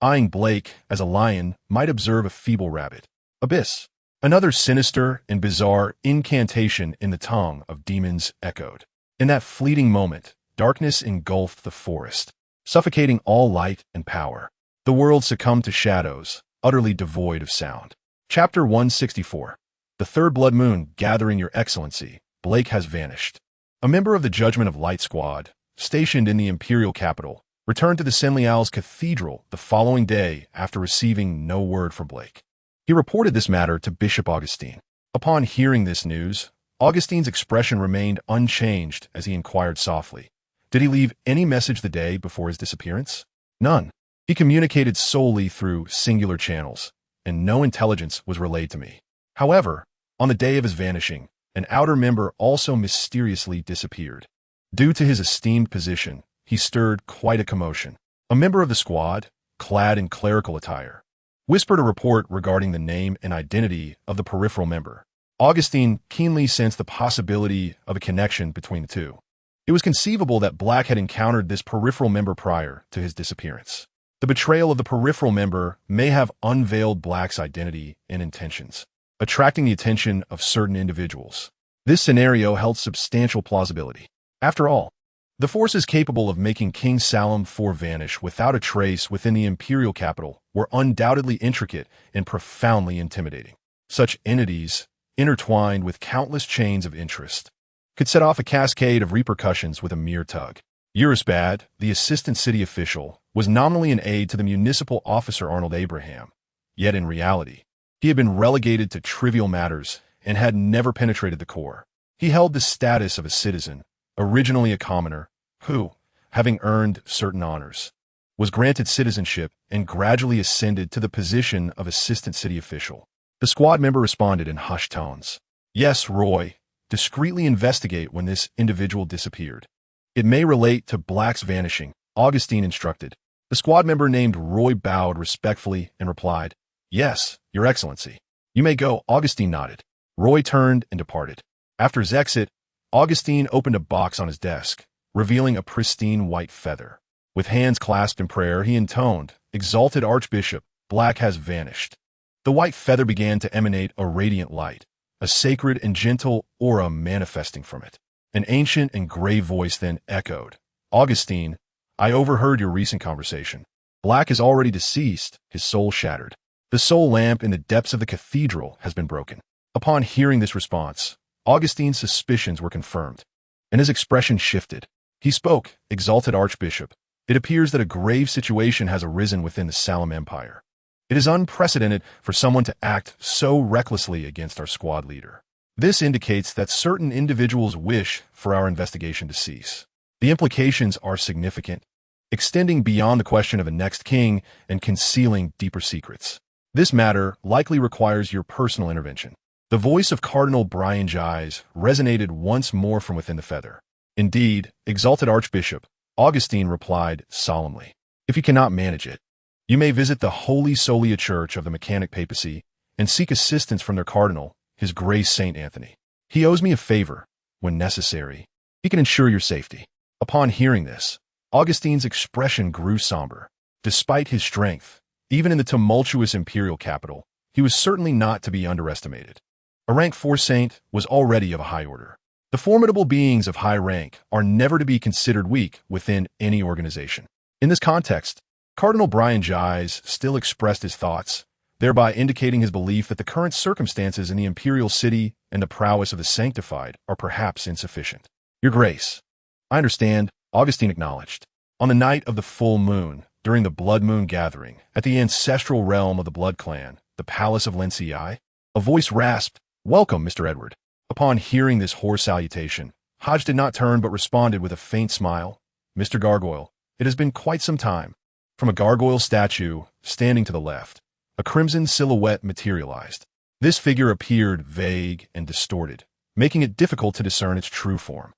Eyeing Blake as a lion might observe a feeble rabbit. Abyss. Another sinister and bizarre incantation in the tongue of demons echoed. In that fleeting moment, darkness engulfed the forest, suffocating all light and power. The world succumbed to shadows, utterly devoid of sound. Chapter 164. The Third Blood Moon Gathering Your Excellency, Blake has vanished. A member of the Judgment of Light Squad, stationed in the Imperial capital, returned to the Senlial's Cathedral the following day after receiving no word from Blake. He reported this matter to Bishop Augustine. Upon hearing this news, Augustine's expression remained unchanged as he inquired softly, "Did he leave any message the day before his disappearance?" "None. He communicated solely through singular channels, and no intelligence was relayed to me. However, on the day of his vanishing, an outer member also mysteriously disappeared. Due to his esteemed position, he stirred quite a commotion. A member of the squad, clad in clerical attire, whispered a report regarding the name and identity of the peripheral member. Augustine keenly sensed the possibility of a connection between the two. It was conceivable that Black had encountered this peripheral member prior to his disappearance. The betrayal of the peripheral member may have unveiled Black's identity and intentions, attracting the attention of certain individuals. This scenario held substantial plausibility. After all, the forces capable of making King Salem IV vanish without a trace within the imperial capital were undoubtedly intricate and profoundly intimidating. Such entities, intertwined with countless chains of interest, could set off a cascade of repercussions with a mere tug. Urusbad, the assistant city official, was nominally an aide to the municipal officer Arnold Abraham, yet in reality, he had been relegated to trivial matters and had never penetrated the core. He held the status of a citizen, originally a commoner, who, having earned certain honors, was granted citizenship and gradually ascended to the position of assistant city official. The squad member responded in hushed tones. "Yes, Roy, discreetly investigate when this individual disappeared. It may relate to Black's vanishing," Augustine instructed. The squad member named Roy bowed respectfully and replied, "Yes, Your Excellency. You may go." Augustine nodded. Roy turned and departed. After his exit, Augustine opened a box on his desk, revealing a pristine white feather. With hands clasped in prayer, he intoned, "Exalted Archbishop, Black has vanished." The white feather began to emanate a radiant light, a sacred and gentle aura manifesting from it. An ancient and grave voice then echoed, "Augustine, I overheard your recent conversation. Black is already deceased, his soul shattered. The soul lamp in the depths of the cathedral has been broken." Upon hearing this response, Augustine's suspicions were confirmed, and his expression shifted. He spoke, "Exalted Archbishop, it appears that a grave situation has arisen within the Salem Empire. It is unprecedented for someone to act so recklessly against our squad leader. This indicates that certain individuals wish for our investigation to cease. The implications are significant, extending beyond the question of a next king and concealing deeper secrets. This matter likely requires your personal intervention." The voice of Cardinal Brian Gies resonated once more from within the feather. Indeed, exalted Archbishop, Augustine replied solemnly, "If you cannot manage it, you may visit the Holy Solia Church of the Mechanic Papacy and seek assistance from their cardinal, His Grace Saint Anthony. He owes me a favor. When necessary, he can ensure your safety." Upon hearing this, Augustine's expression grew somber. Despite his strength, even in the tumultuous imperial capital, he was certainly not to be underestimated. A rank 4 saint was already of a high order. The formidable beings of high rank are never to be considered weak within any organization. In this context, Cardinal Brian Gies still expressed his thoughts, thereby indicating his belief that the current circumstances in the imperial city and the prowess of the sanctified are perhaps insufficient. "Your Grace, I understand," Augustine acknowledged. On the night of the full moon, during the blood moon gathering, at the ancestral realm of the Blood Clan, the Palace of Lencii, a voice rasped, "Welcome, Mr. Edward." Upon hearing this hoarse salutation, Hodge did not turn but responded with a faint smile, "Mr. Gargoyle, it has been quite some time." From a gargoyle statue, standing to the left, a crimson silhouette materialized. This figure appeared vague and distorted, making it difficult to discern its true form.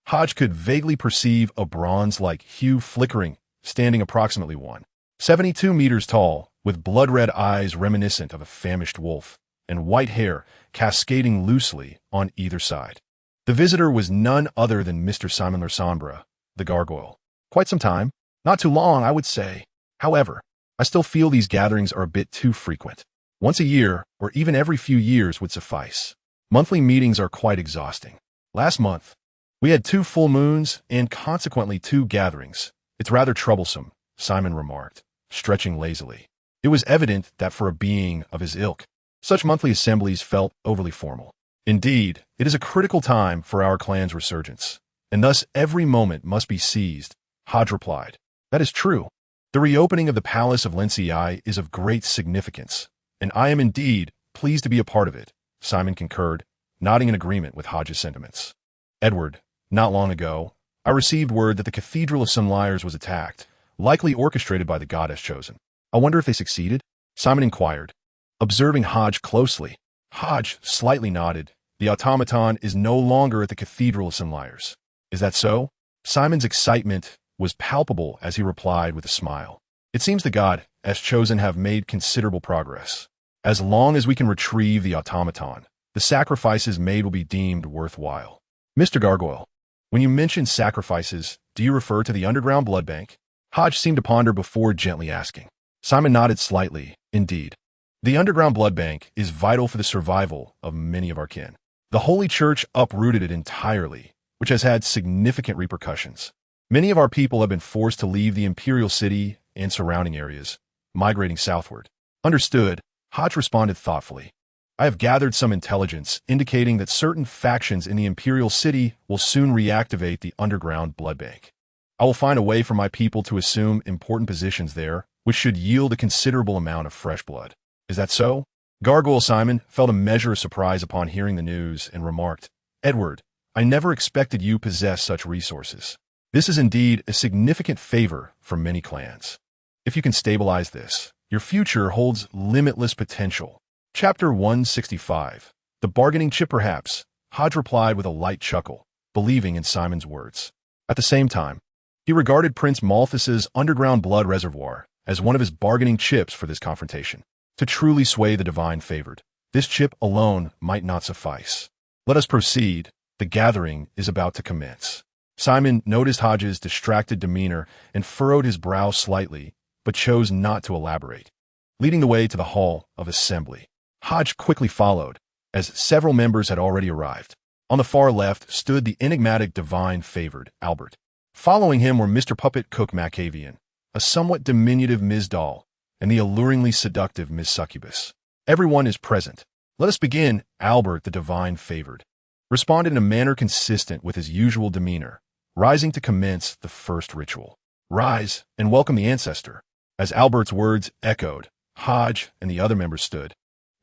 Hodge could vaguely perceive a bronze-like hue flickering, standing approximately 172 meters tall, with blood-red eyes reminiscent of a famished wolf, and white hair cascading loosely on either side. The visitor was none other than Mr. Simon Larsambra, the gargoyle. "Quite some time. Not too long, I would say. However, I still feel these gatherings are a bit too frequent. Once a year, or even every few years, would suffice. Monthly meetings are quite exhausting. Last month, we had 2 full moons and consequently 2 gatherings. It's rather troublesome," Simon remarked, stretching lazily. It was evident that for a being of his ilk, such monthly assemblies felt overly formal. "Indeed, it is a critical time for our clan's resurgence, and thus every moment must be seized," Hodge replied. "That is true. The reopening of the Palace of Lencii is of great significance, and I am indeed pleased to be a part of it," Simon concurred, nodding in agreement with Hodge's sentiments. "Edward, not long ago, I received word that the Cathedral of Sunliars was attacked, likely orchestrated by the goddess chosen. I wonder if they succeeded?" Simon inquired, observing Hodge closely. Hodge slightly nodded. "The automaton is no longer at the Cathedral of Sunliars." "Is that so?" Simon's excitement was palpable as he replied with a smile. "It seems the goddess chosen have made considerable progress. As long as we can retrieve the automaton, the sacrifices made will be deemed worthwhile." "Mr. Gargoyle, when you mention sacrifices, do you refer to the underground blood bank?" Hodge seemed to ponder before gently asking. Simon nodded slightly. "Indeed. The underground blood bank is vital for the survival of many of our kin. The Holy Church uprooted it entirely, which has had significant repercussions. Many of our people have been forced to leave the imperial city and surrounding areas, migrating southward." "Understood," Hodge responded thoughtfully. "I have gathered some intelligence indicating that certain factions in the imperial city will soon reactivate the underground blood bank. I will find a way for my people to assume important positions there, which should yield a considerable amount of fresh blood." "Is that so?" Gargoyle Simon felt a measure of surprise upon hearing the news and remarked, "Edward, I never expected you possess such resources. This is indeed a significant favor for many clans. If you can stabilize this, your future holds limitless potential." Chapter 165. The bargaining chip perhaps, Hodge replied with a light chuckle, believing in Simon's words. At the same time, he regarded Prince Malthus's underground blood reservoir as one of his bargaining chips for this confrontation. To truly sway the divine favored, this chip alone might not suffice. "Let us proceed. The gathering is about to commence." Simon noticed Hodge's distracted demeanor and furrowed his brow slightly, but chose not to elaborate. Leading the way to the hall of assembly, Hodge quickly followed, as several members had already arrived. On the far left stood the enigmatic divine favored, Albert. Following him were Mr. Puppet Cook Macavian, a somewhat diminutive Ms. Doll, and the alluringly seductive Miss Succubus. "Everyone is present. Let us begin," Albert, the divine favored, responded in a manner consistent with his usual demeanor, rising to commence the first ritual. "Rise and welcome the ancestor." As Albert's words echoed, Hodge and the other members stood,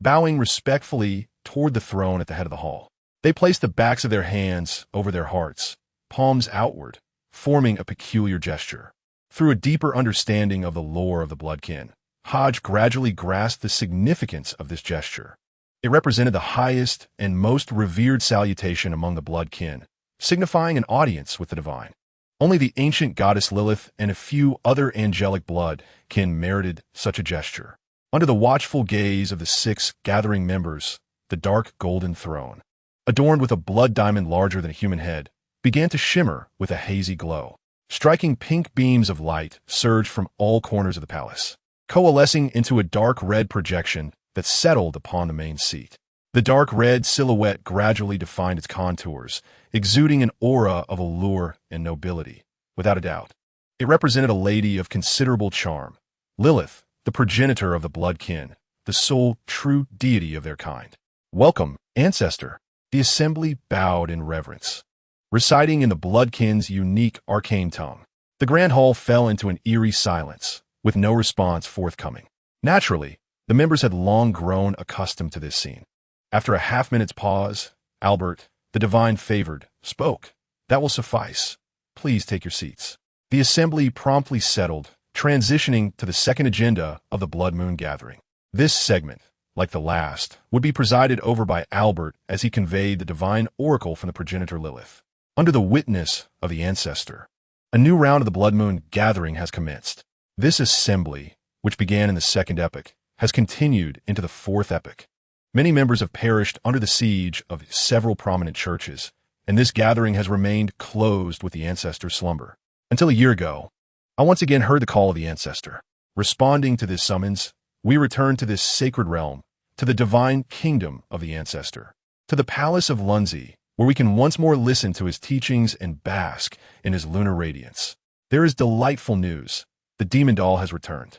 bowing respectfully toward the throne at the head of the hall. They placed the backs of their hands over their hearts, palms outward, forming a peculiar gesture. Through a deeper understanding of the lore of the Bloodkin, Hodge gradually grasped the significance of this gesture. It represented the highest and most revered salutation among the blood kin, signifying an audience with the divine. Only the ancient goddess Lilith and a few other angelic blood kin merited such a gesture. Under the watchful gaze of the 6 gathering members, the dark golden throne, adorned with a blood diamond larger than a human head, began to shimmer with a hazy glow. Striking pink beams of light surged from all corners of the palace, coalescing into a dark red projection that settled upon the main seat. The dark red silhouette gradually defined its contours, exuding an aura of allure and nobility. Without a doubt, it represented a lady of considerable charm, Lilith, the progenitor of the blood kin, the sole true deity of their kind. "Welcome, ancestor." The assembly bowed in reverence, reciting in the blood kin's unique arcane tongue. The grand hall fell into an eerie silence, with no response forthcoming. Naturally, the members had long grown accustomed to this scene. After a half-minute's pause, Albert, the divine favored, spoke. "That will suffice. Please take your seats." The assembly promptly settled, transitioning to the second agenda of the Blood Moon Gathering. This segment, like the last, would be presided over by Albert as he conveyed the divine oracle from the progenitor Lilith. Under the witness of the ancestor, a new round of the Blood Moon Gathering has commenced. This assembly, which began in the second epoch, has continued into the fourth epoch. Many members have perished under the siege of several prominent churches, and this gathering has remained closed with the ancestor's slumber. Until a year ago, I once again heard the call of the ancestor. Responding to this summons, we return to this sacred realm, to the divine kingdom of the ancestor, to the palace of Lunzi, where we can once more listen to his teachings and bask in his lunar radiance. There is delightful news. The demon doll has returned.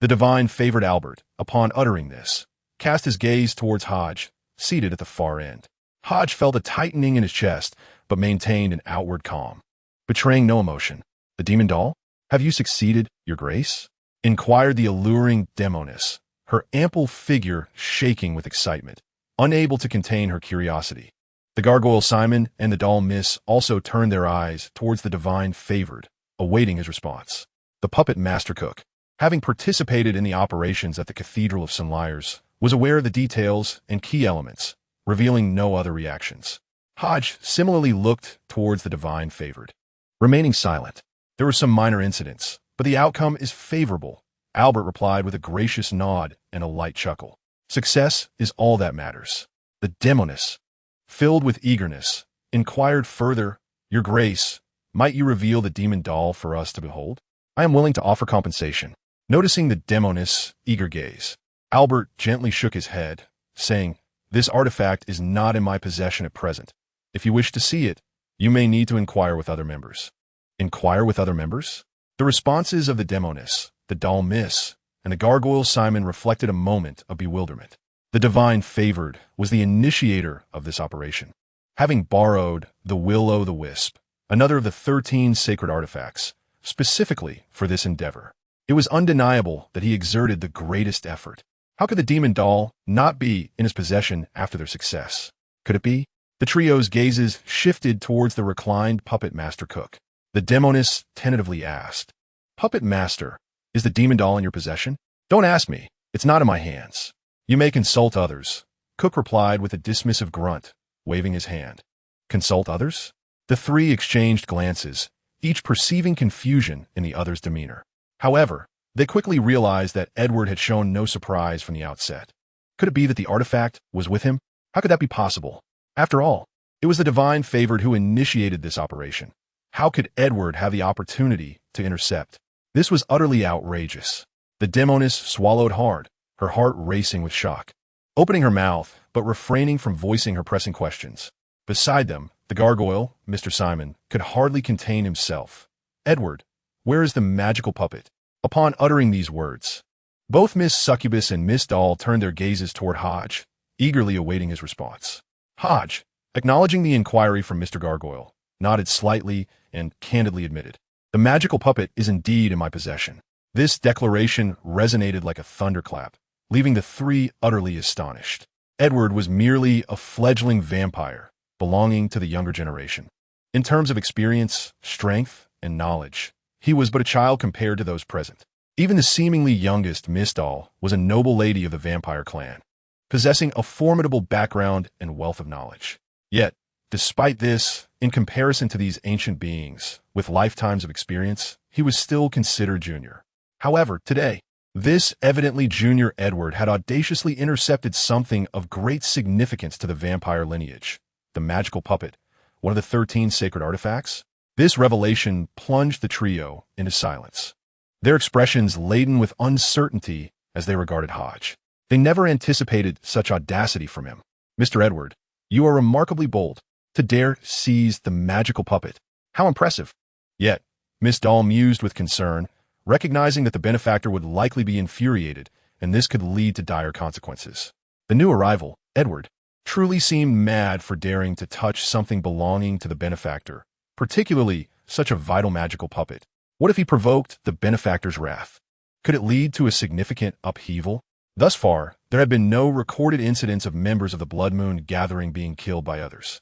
The divine favored Albert, upon uttering this, cast his gaze towards Hodge, seated at the far end. Hodge felt a tightening in his chest, but maintained an outward calm, betraying no emotion. "The demon doll? Have you succeeded, your grace?" inquired the alluring demoness, her ample figure shaking with excitement, unable to contain her curiosity. The gargoyle Simon and the doll Miss also turned their eyes towards the divine favored, awaiting his response. The puppet master cook, having participated in the operations at the Cathedral of St. Lyres, was aware of the details and key elements, revealing no other reactions. Hodge similarly looked towards the divine favored, remaining silent. There were some minor incidents, but the outcome is favorable, Albert replied with a gracious nod and a light chuckle. Success is all that matters. The demoness, filled with eagerness, inquired further, "Your grace, might you reveal the demon doll for us to behold? I am willing to offer compensation." Noticing the demoness' eager gaze, Albert gently shook his head, saying, "This artifact is not in my possession at present. If you wish to see it, you may need to inquire with other members." Inquire with other members? The responses of the demoness, the doll Miss, and the gargoyle Simon reflected a moment of bewilderment. The divine favored was the initiator of this operation, having borrowed the will-o'-the-wisp, another of the 13 sacred artifacts, specifically for this endeavor. It was undeniable that he exerted the greatest effort. How could the demon doll not be in his possession after their success? Could it be? The trio's gazes shifted towards the reclined puppet master cook. The demoness tentatively asked, "Puppet master, is the demon doll in your possession?" "Don't ask me. It's not in my hands. You may consult others," Cook replied with a dismissive grunt, waving his hand. Consult others? The three exchanged glances, each perceiving confusion in the other's demeanor. However, they quickly realized that Edward had shown no surprise from the outset. Could it be that the artifact was with him? How could that be possible? After all, it was the divine favored who initiated this operation. How could Edward have the opportunity to intercept? This was utterly outrageous. The demoness swallowed hard, her heart racing with shock, opening her mouth but refraining from voicing her pressing questions. Beside them, the gargoyle, Mr. Simon, could hardly contain himself. "Edward, where is the magical puppet?" Upon uttering these words, both Miss Succubus and Miss Doll turned their gazes toward Hodge, eagerly awaiting his response. Hodge, acknowledging the inquiry from Mr. Gargoyle, nodded slightly and candidly admitted, "The magical puppet is indeed in my possession." This declaration resonated like a thunderclap, leaving the three utterly astonished. Edward was merely a fledgling vampire, belonging to the younger generation. In terms of experience, strength, and knowledge, he was but a child compared to those present. Even the seemingly youngest Miss Doll was a noble lady of the vampire clan. possessing a formidable background and wealth of knowledge. Yet, despite this, in comparison to these ancient beings with lifetimes of experience, he was still considered junior. However, today, this evidently junior Edward had audaciously intercepted something of great significance to the vampire lineage, the magical puppet, one of the 13 sacred artifacts. This revelation plunged the trio into silence, their expressions laden with uncertainty as they regarded Hodge. They never anticipated such audacity from him. Mr. Edward, you are remarkably bold to dare seize the magical puppet. How impressive. Yet, Miss Dahl mused with concern, recognizing that the benefactor would likely be infuriated, and this could lead to dire consequences. The new arrival, Edward, truly seemed mad for daring to touch something belonging to the benefactor, particularly such a vital magical puppet. What if he provoked the benefactor's wrath? Could it lead to a significant upheaval? Thus far, there had been no recorded incidents of members of the Blood Moon gathering being killed by others.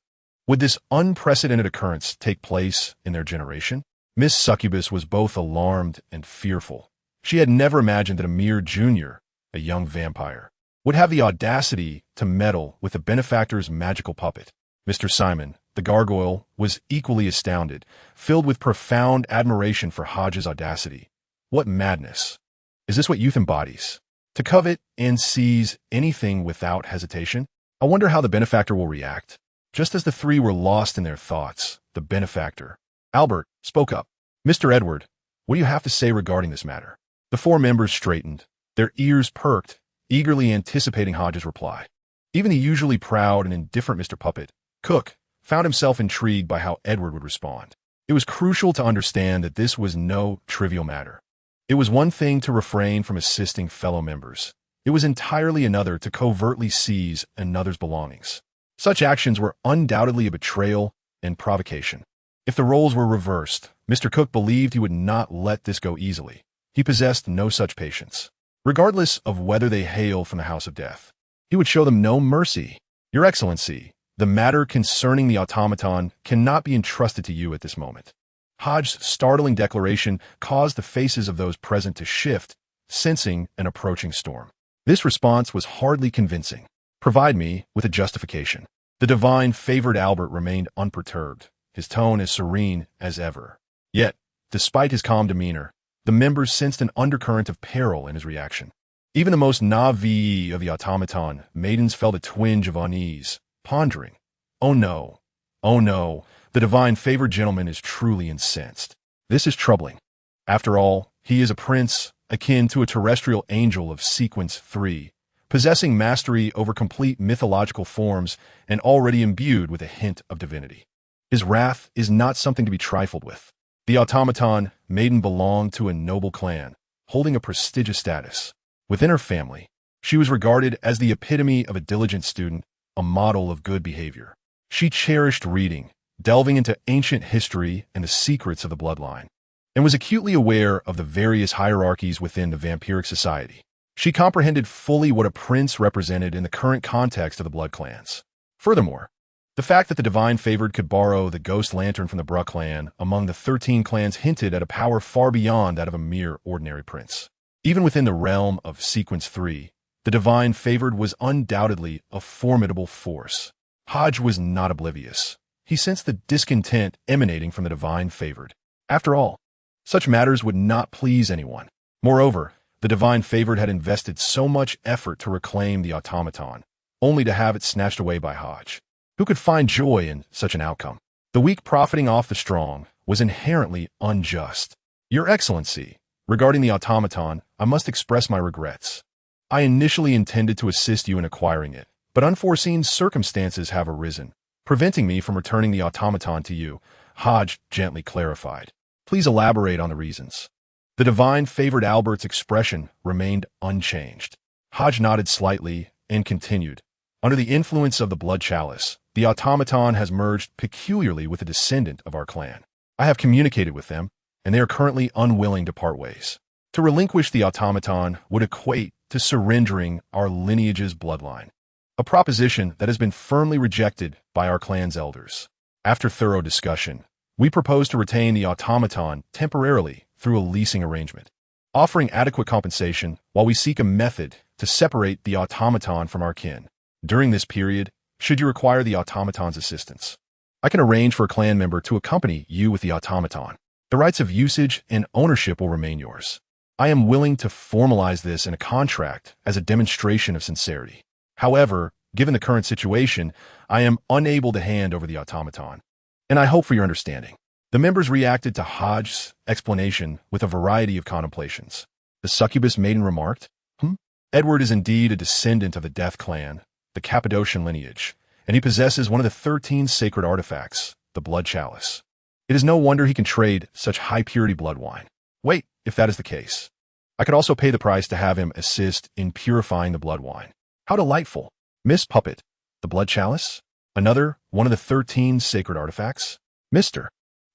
Would this unprecedented occurrence take place in their generation? Miss Succubus was both alarmed and fearful. She had never imagined that a mere junior, a young vampire, would have the audacity to meddle with the benefactor's magical puppet. Mr. Simon, the gargoyle, was equally astounded, filled with profound admiration for Hodges' audacity. What madness! Is this what youth embodies? To covet and seize anything without hesitation? I wonder how the benefactor will react. Just as the three were lost in their thoughts, the benefactor, Albert, spoke up. Mr. Edward, what do you have to say regarding this matter? The four members straightened, their ears perked, eagerly anticipating Hodges' reply. Even the usually proud and indifferent Mr. Puppet, Cook, found himself intrigued by how Edward would respond. It was crucial to understand that this was no trivial matter. It was one thing to refrain from assisting fellow members. It was entirely another to covertly seize another's belongings. Such actions were undoubtedly a betrayal and provocation. If the roles were reversed, Mr. Cook believed he would not let this go easily. He possessed no such patience. Regardless of whether they hail from the house of death, he would show them no mercy. Your Excellency, the matter concerning the automaton cannot be entrusted to you at this moment. Hodges' startling declaration caused the faces of those present to shift, sensing an approaching storm. This response was hardly convincing. Provide me with a justification. The divine-favored Albert remained unperturbed, his tone as serene as ever. Yet, despite his calm demeanor, the members sensed an undercurrent of peril in his reaction. Even the most naive of the automaton maidens felt a twinge of unease, pondering, oh no, the divine-favored gentleman is truly incensed. This is troubling. After all, he is a prince akin to a terrestrial angel of sequence 3, possessing mastery over complete mythological forms and already imbued with a hint of divinity. His wrath is not something to be trifled with. The automaton maiden belonged to a noble clan, holding a prestigious status. Within her family, she was regarded as the epitome of a diligent student, a model of good behavior. She cherished reading, delving into ancient history and the secrets of the bloodline, and was acutely aware of the various hierarchies within the vampiric society. She comprehended fully what a prince represented in the current context of the blood clans. Furthermore, the fact that the divine favored could borrow the ghost lantern from the Bruck clan among the 13 clans hinted at a power far beyond that of a mere ordinary prince. Even within the realm of Sequence 3, the divine favored was undoubtedly a formidable force. Hodge was not oblivious. He sensed the discontent emanating from the divine favored. After all, such matters would not please anyone. Moreover, the divine favored had invested so much effort to reclaim the automaton, only to have it snatched away by Hodge. Who could find joy in such an outcome? The weak profiting off the strong was inherently unjust. Your Excellency, regarding the automaton, I must express my regrets. I initially intended to assist you in acquiring it, but unforeseen circumstances have arisen, preventing me from returning the automaton to you, Hodge gently clarified. Please elaborate on the reasons. The divine-favored Albert's expression remained unchanged. Hodge nodded slightly and continued. Under the influence of the blood chalice, the automaton has merged peculiarly with a descendant of our clan. I have communicated with them, and they are currently unwilling to part ways. To relinquish the automaton would equate to surrendering our lineage's bloodline, a proposition that has been firmly rejected by our clan's elders. After thorough discussion, we propose to retain the automaton temporarily through a leasing arrangement, offering adequate compensation while we seek a method to to separate the automaton from our kin. During this period, should you require the automaton's assistance, I can arrange for a clan member to accompany you with the automaton. The rights of usage and ownership will remain yours. I am willing to formalize this in a contract as a demonstration of sincerity. However, given the current situation, I am unable to hand over the automaton, and I hope for your understanding. The members reacted to Hodges' explanation with a variety of contemplations. The succubus maiden remarked, Edward is indeed a descendant of the Death clan, the Cappadocian lineage, and he possesses one of the 13 sacred artifacts, the blood chalice. It is no wonder he can trade such high-purity blood wine. Wait, if that is the case, I could also pay the price to have him assist in purifying the blood wine. How delightful. Miss Puppet, the blood chalice? Another one of the 13 sacred artifacts? Mr.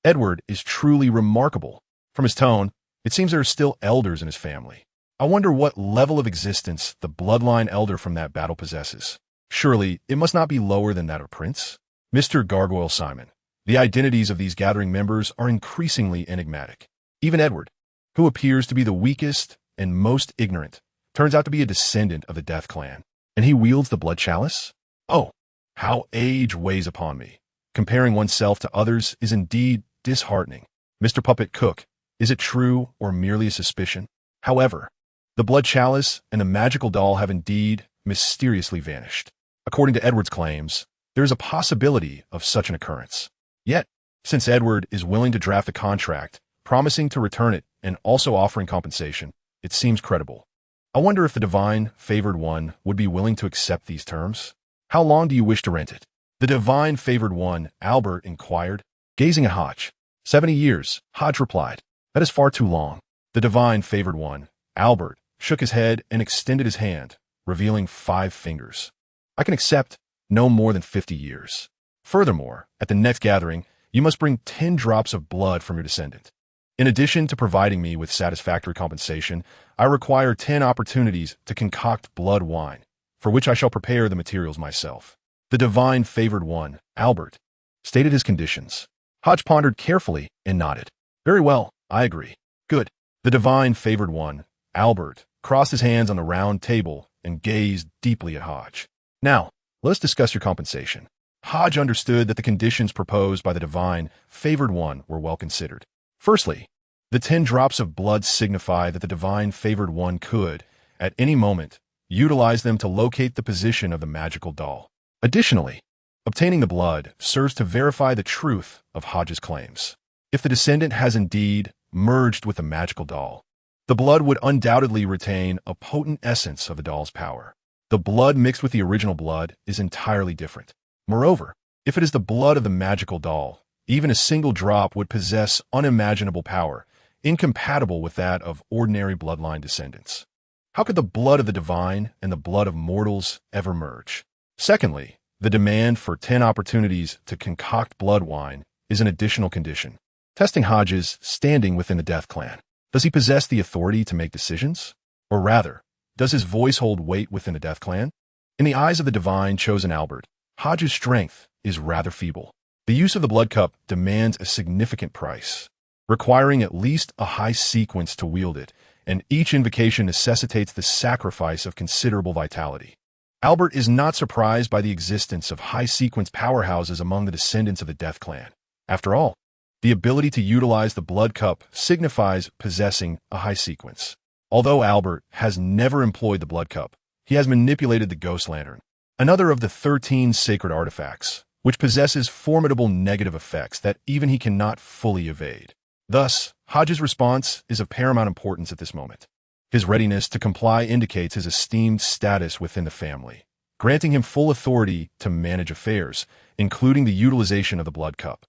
Edward is truly remarkable. From his tone, it seems there are still elders in his family. I wonder what level of existence the bloodline elder from that battle possesses. Surely, it must not be lower than that of Prince. Mr. Gargoyle Simon, the identities of these gathering members are increasingly enigmatic. Even Edward, who appears to be the weakest and most ignorant, turns out to be a descendant of the Death clan. And he wields the blood chalice? Oh, how age weighs upon me. Comparing oneself to others is indeed disheartening. Mr. Puppet Cook, is it true or merely a suspicion? However, the blood chalice and the magical doll have indeed mysteriously vanished. According to Edward's claims, there is a possibility of such an occurrence. Yet, since Edward is willing to draft a contract, promising to return it and also offering compensation, it seems credible. I wonder if the divine favored one would be willing to accept these terms. How long do you wish to rent it? The divine favored one, Albert, inquired, gazing at Hodge. 70 years, Hodge replied. That is far too long. The divine favored one, Albert, shook his head and extended his hand, revealing 5 fingers. I can accept no more than 50 years. Furthermore, at the next gathering, you must bring 10 drops of blood from your descendant. In addition to providing me with satisfactory compensation, I require 10 opportunities to concoct blood wine, for which I shall prepare the materials myself. The divine favored one, Albert, stated his conditions. Hodge pondered carefully and nodded. Very well, I agree. Good. The divine favored one, Albert, crossed his hands on the round table and gazed deeply at Hodge. Now, let us discuss your compensation. Hodge understood that the conditions proposed by the divine favored one were well considered. Firstly, the 10 drops of blood signify that the divine favored one could, at any moment, utilize them to locate the position of the magical doll. Additionally, obtaining the blood serves to verify the truth of Hodge's claims. If the descendant has indeed merged with the magical doll, the blood would undoubtedly retain a potent essence of the doll's power. The blood mixed with the original blood is entirely different. Moreover, if it is the blood of the magical doll, even a single drop would possess unimaginable power, incompatible with that of ordinary bloodline descendants. How could the blood of the divine and the blood of mortals ever merge? Secondly, the demand for 10 opportunities to concoct blood wine is an additional condition. Testing Hodges' standing within the Death clan. Does he possess the authority to make decisions? Or rather, does his voice hold weight within the Death clan? In the eyes of the divine chosen Albert, Hodges' strength is rather feeble. The use of the blood cup demands a significant price, requiring at least a high sequence to wield it, and each invocation necessitates the sacrifice of considerable vitality. Albert is not surprised by the existence of high-sequence powerhouses among the descendants of the Death clan. After all, the ability to utilize the blood cup signifies possessing a high sequence. Although Albert has never employed the blood cup, he has manipulated the ghost lantern, another of the 13 sacred artifacts, which possesses formidable negative effects that even he cannot fully evade. Thus, Hodges' response is of paramount importance at this moment. His readiness to comply indicates his esteemed status within the family, granting him full authority to manage affairs, including the utilization of the blood cup.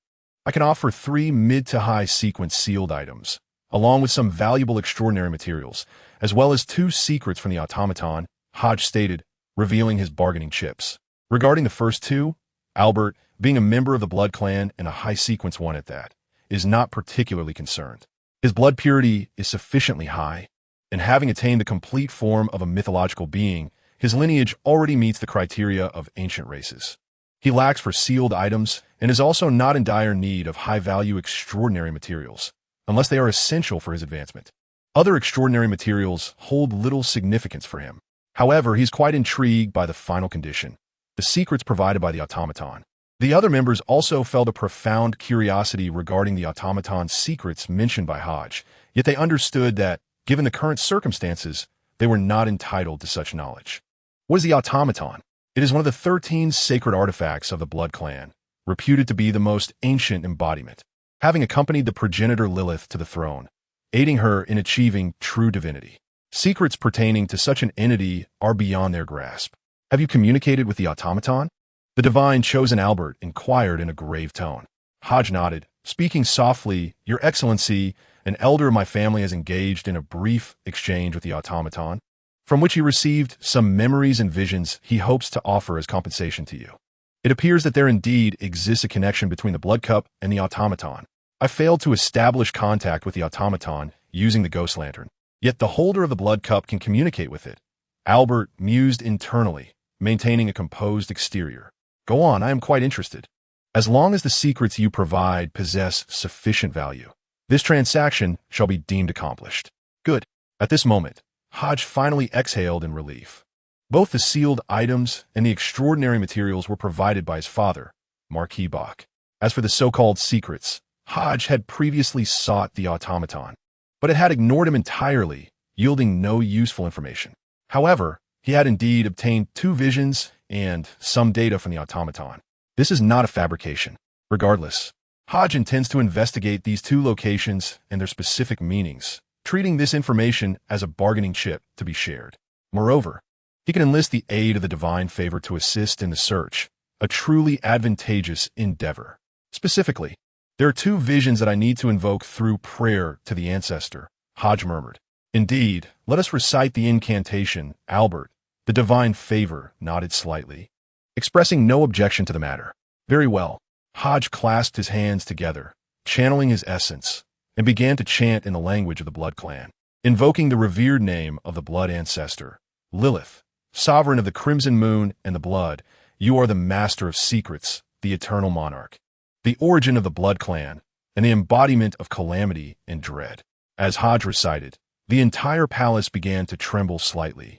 I can offer 3 mid to high sequence sealed items, along with some valuable extraordinary materials, as well as 2 secrets from the automaton, Hodge stated, revealing his bargaining chips. Regarding the first 2, Albert, being a member of the blood clan and a high sequence one at that, is not particularly concerned. His blood purity is sufficiently high, and having attained the complete form of a mythological being, his lineage already meets the criteria of ancient races. He lacks for sealed items and is also not in dire need of high-value extraordinary materials, unless they are essential for his advancement. Other extraordinary materials hold little significance for him. However, he's quite intrigued by the final condition, the secrets provided by the automaton. The other members also felt a profound curiosity regarding the automaton's secrets mentioned by Hodge, yet they understood that, given the current circumstances, they were not entitled to such knowledge. What is the automaton? It is one of the 13 sacred artifacts of the Blood Clan, reputed to be the most ancient embodiment, having accompanied the progenitor Lilith to the throne, aiding her in achieving true divinity. Secrets pertaining to such an entity are beyond their grasp. Have you communicated with the automaton? The divine chosen Albert inquired in a grave tone. Hodge nodded, speaking softly, Your Excellency, an elder of my family has engaged in a brief exchange with the automaton, from which he received some memories and visions he hopes to offer as compensation to you. It appears that there indeed exists a connection between the blood cup and the automaton. I failed to establish contact with the automaton using the ghost lantern, yet the holder of the blood cup can communicate with it. Albert mused internally, maintaining a composed exterior. Go on, I am quite interested. As long as the secrets you provide possess sufficient value, this transaction shall be deemed accomplished. Good. At this moment, Hodge finally exhaled in relief. Both the sealed items and the extraordinary materials were provided by his father, Marquis Bach. As for the so-called secrets, Hodge had previously sought the automaton, but it had ignored him entirely, yielding no useful information. However, he had indeed obtained 2 visions and some data from the automaton. This is not a fabrication. Regardless, Hodge intends to investigate these 2 locations and their specific meanings, treating this information as a bargaining chip to be shared. Moreover, he can enlist the aid of the divine favor to assist in the search, a truly advantageous endeavor. Specifically, there are 2 visions that I need to invoke through prayer to the ancestor, Hodge murmured. Indeed, let us recite the incantation, Albert. The divine favor nodded slightly, expressing no objection to the matter. Very well. Hodge clasped his hands together, channeling his essence, and began to chant in the language of the Blood Clan, invoking the revered name of the blood ancestor. Lilith, sovereign of the crimson moon and the blood, you are the master of secrets, the eternal monarch, the origin of the Blood Clan, and the embodiment of calamity and dread. As Hodge recited, the entire palace began to tremble slightly,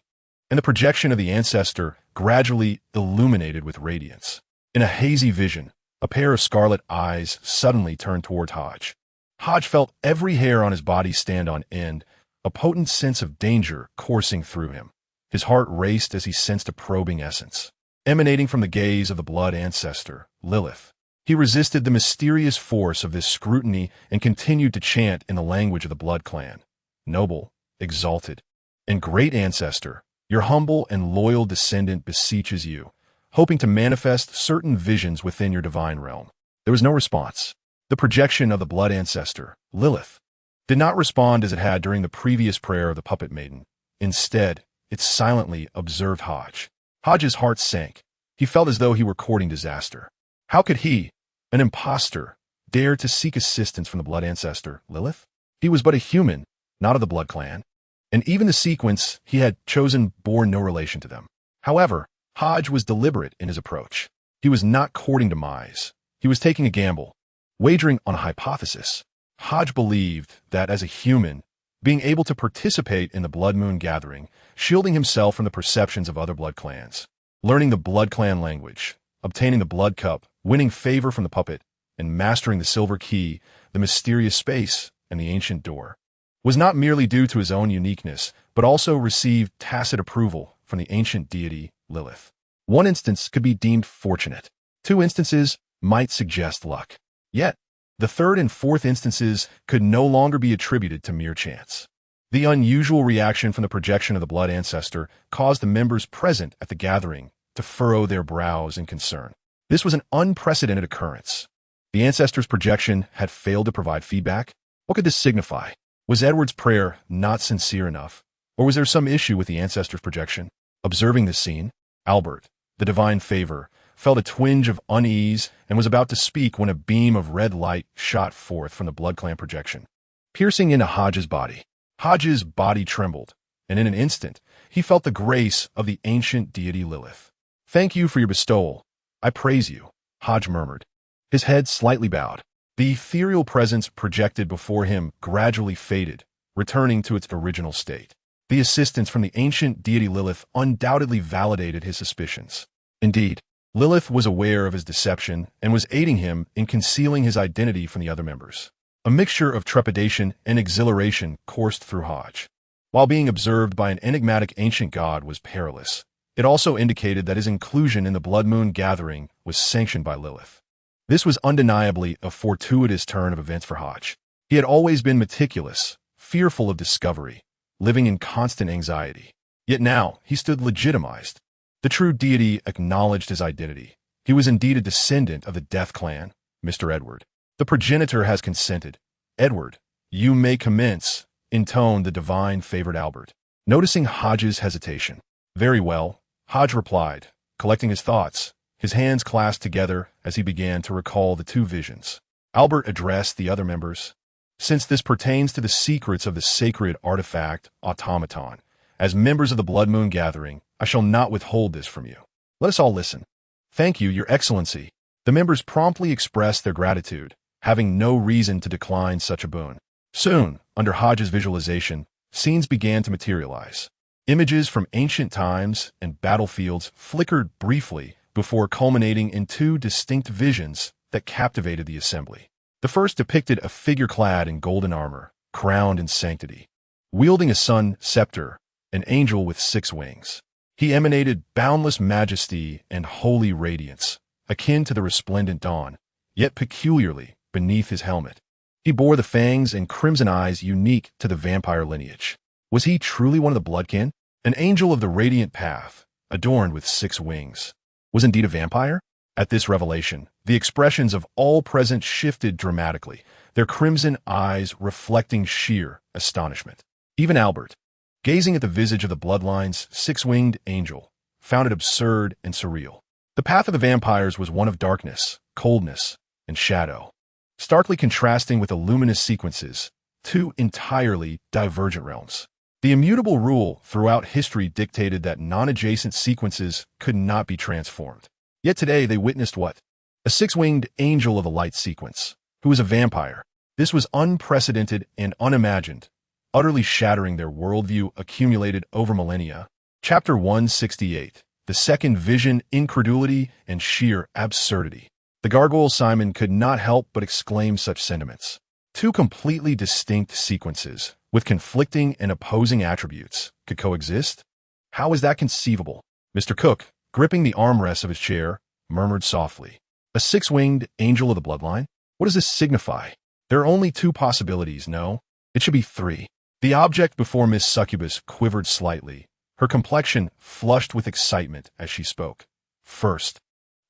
and the projection of the ancestor gradually illuminated with radiance. In a hazy vision, a pair of scarlet eyes suddenly turned toward Hodge. Hodge felt every hair on his body stand on end, a potent sense of danger coursing through him. His heart raced as he sensed a probing essence, emanating from the gaze of the blood ancestor, Lilith. He resisted the mysterious force of this scrutiny and continued to chant in the language of the Blood Clan. Noble, exalted, and great ancestor, your humble and loyal descendant beseeches you, hoping to manifest certain visions within your divine realm. There was no response. The projection of the blood ancestor, Lilith, did not respond as it had during the previous prayer of the puppet maiden. Instead, it silently observed Hodge. Hodge's heart sank. He felt as though he were courting disaster. How could he, an impostor, dare to seek assistance from the blood ancestor, Lilith? He was but a human, not of the Blood Clan, and even the sequence he had chosen bore no relation to them. However, Hodge was deliberate in his approach. He was not courting demise. He was taking a gamble, wagering on a hypothesis. Hodge believed that as a human, being able to participate in the Blood Moon gathering, shielding himself from the perceptions of other Blood Clans, learning the Blood Clan language, obtaining the Blood Cup, winning favor from the puppet, and mastering the Silver Key, the mysterious space, and the ancient door, was not merely due to his own uniqueness, but also received tacit approval from the ancient deity, Lilith. One instance could be deemed fortunate. 2 instances might suggest luck. Yet, the 3rd and 4th instances could no longer be attributed to mere chance. The unusual reaction from the projection of the blood ancestor caused the members present at the gathering to furrow their brows in concern. This was an unprecedented occurrence. The ancestor's projection had failed to provide feedback. What could this signify? Was Edward's prayer not sincere enough, or was there some issue with the ancestor's projection? Observing this scene, Albert, the divine favor, felt a twinge of unease and was about to speak when a beam of red light shot forth from the Blood Clan projection, piercing into Hodge's body. Hodge's body trembled, and in an instant, he felt the grace of the ancient deity Lilith. Thank you for your bestowal. I praise you, Hodge murmured, his head slightly bowed. The ethereal presence projected before him gradually faded, returning to its original state. The assistance from the ancient deity Lilith undoubtedly validated his suspicions. Indeed, Lilith was aware of his deception and was aiding him in concealing his identity from the other members. A mixture of trepidation and exhilaration coursed through Hodge. While being observed by an enigmatic ancient god was perilous, it also indicated that his inclusion in the Blood Moon gathering was sanctioned by Lilith. This was undeniably a fortuitous turn of events for Hodge. He had always been meticulous, fearful of discovery, living in constant anxiety. Yet now he stood legitimized. The true deity acknowledged his identity. He was indeed a descendant of the Death Clan, Mr. Edward. The progenitor has consented. Edward, you may commence, intoned the divine-favored Albert. Noticing Hodge's hesitation. Very well, Hodge replied, collecting his thoughts, his hands clasped together as he began to recall the two visions. Albert addressed the other members. Since this pertains to the secrets of the sacred artifact automaton, as members of the Blood Moon gathering, I shall not withhold this from you. Let us all listen. Thank you, Your Excellency. The members promptly expressed their gratitude, having no reason to decline such a boon. Soon, under Hodge's visualization, scenes began to materialize. Images from ancient times and battlefields flickered briefly before culminating in two distinct visions that captivated the assembly. The first depicted a figure clad in golden armor, crowned in sanctity. Wielding a sun scepter, an angel with 6 wings. He emanated boundless majesty and holy radiance, akin to the resplendent dawn, yet peculiarly beneath his helmet. He bore the fangs and crimson eyes unique to the vampire lineage. Was he truly one of the Bloodkin? An angel of the radiant path, adorned with 6 wings. Was indeed a vampire? At this revelation, the expressions of all present shifted dramatically, their crimson eyes reflecting sheer astonishment. Even Albert, gazing at the visage of the Bloodline's 6-winged angel, found it absurd and surreal. The path of the vampires was one of darkness, coldness, and shadow, starkly contrasting with the luminous sequences, 2 entirely divergent realms. The immutable rule throughout history dictated that non-adjacent sequences could not be transformed. Yet today they witnessed what? A 6-winged angel of the light sequence, who was a vampire. This was unprecedented and unimagined, utterly shattering their worldview accumulated over millennia. Chapter 168. The second vision, incredulity, and sheer absurdity. The gargoyle Simon could not help but exclaim such sentiments. 2 completely distinct sequences, with conflicting and opposing attributes, could coexist? How is that conceivable? Mr. Cook, gripping the armrests of his chair, murmured softly. A 6-winged angel of the bloodline? What does this signify? There are only 2 possibilities, no? It should be 3. The object before Miss Succubus quivered slightly, her complexion flushed with excitement as she spoke. First,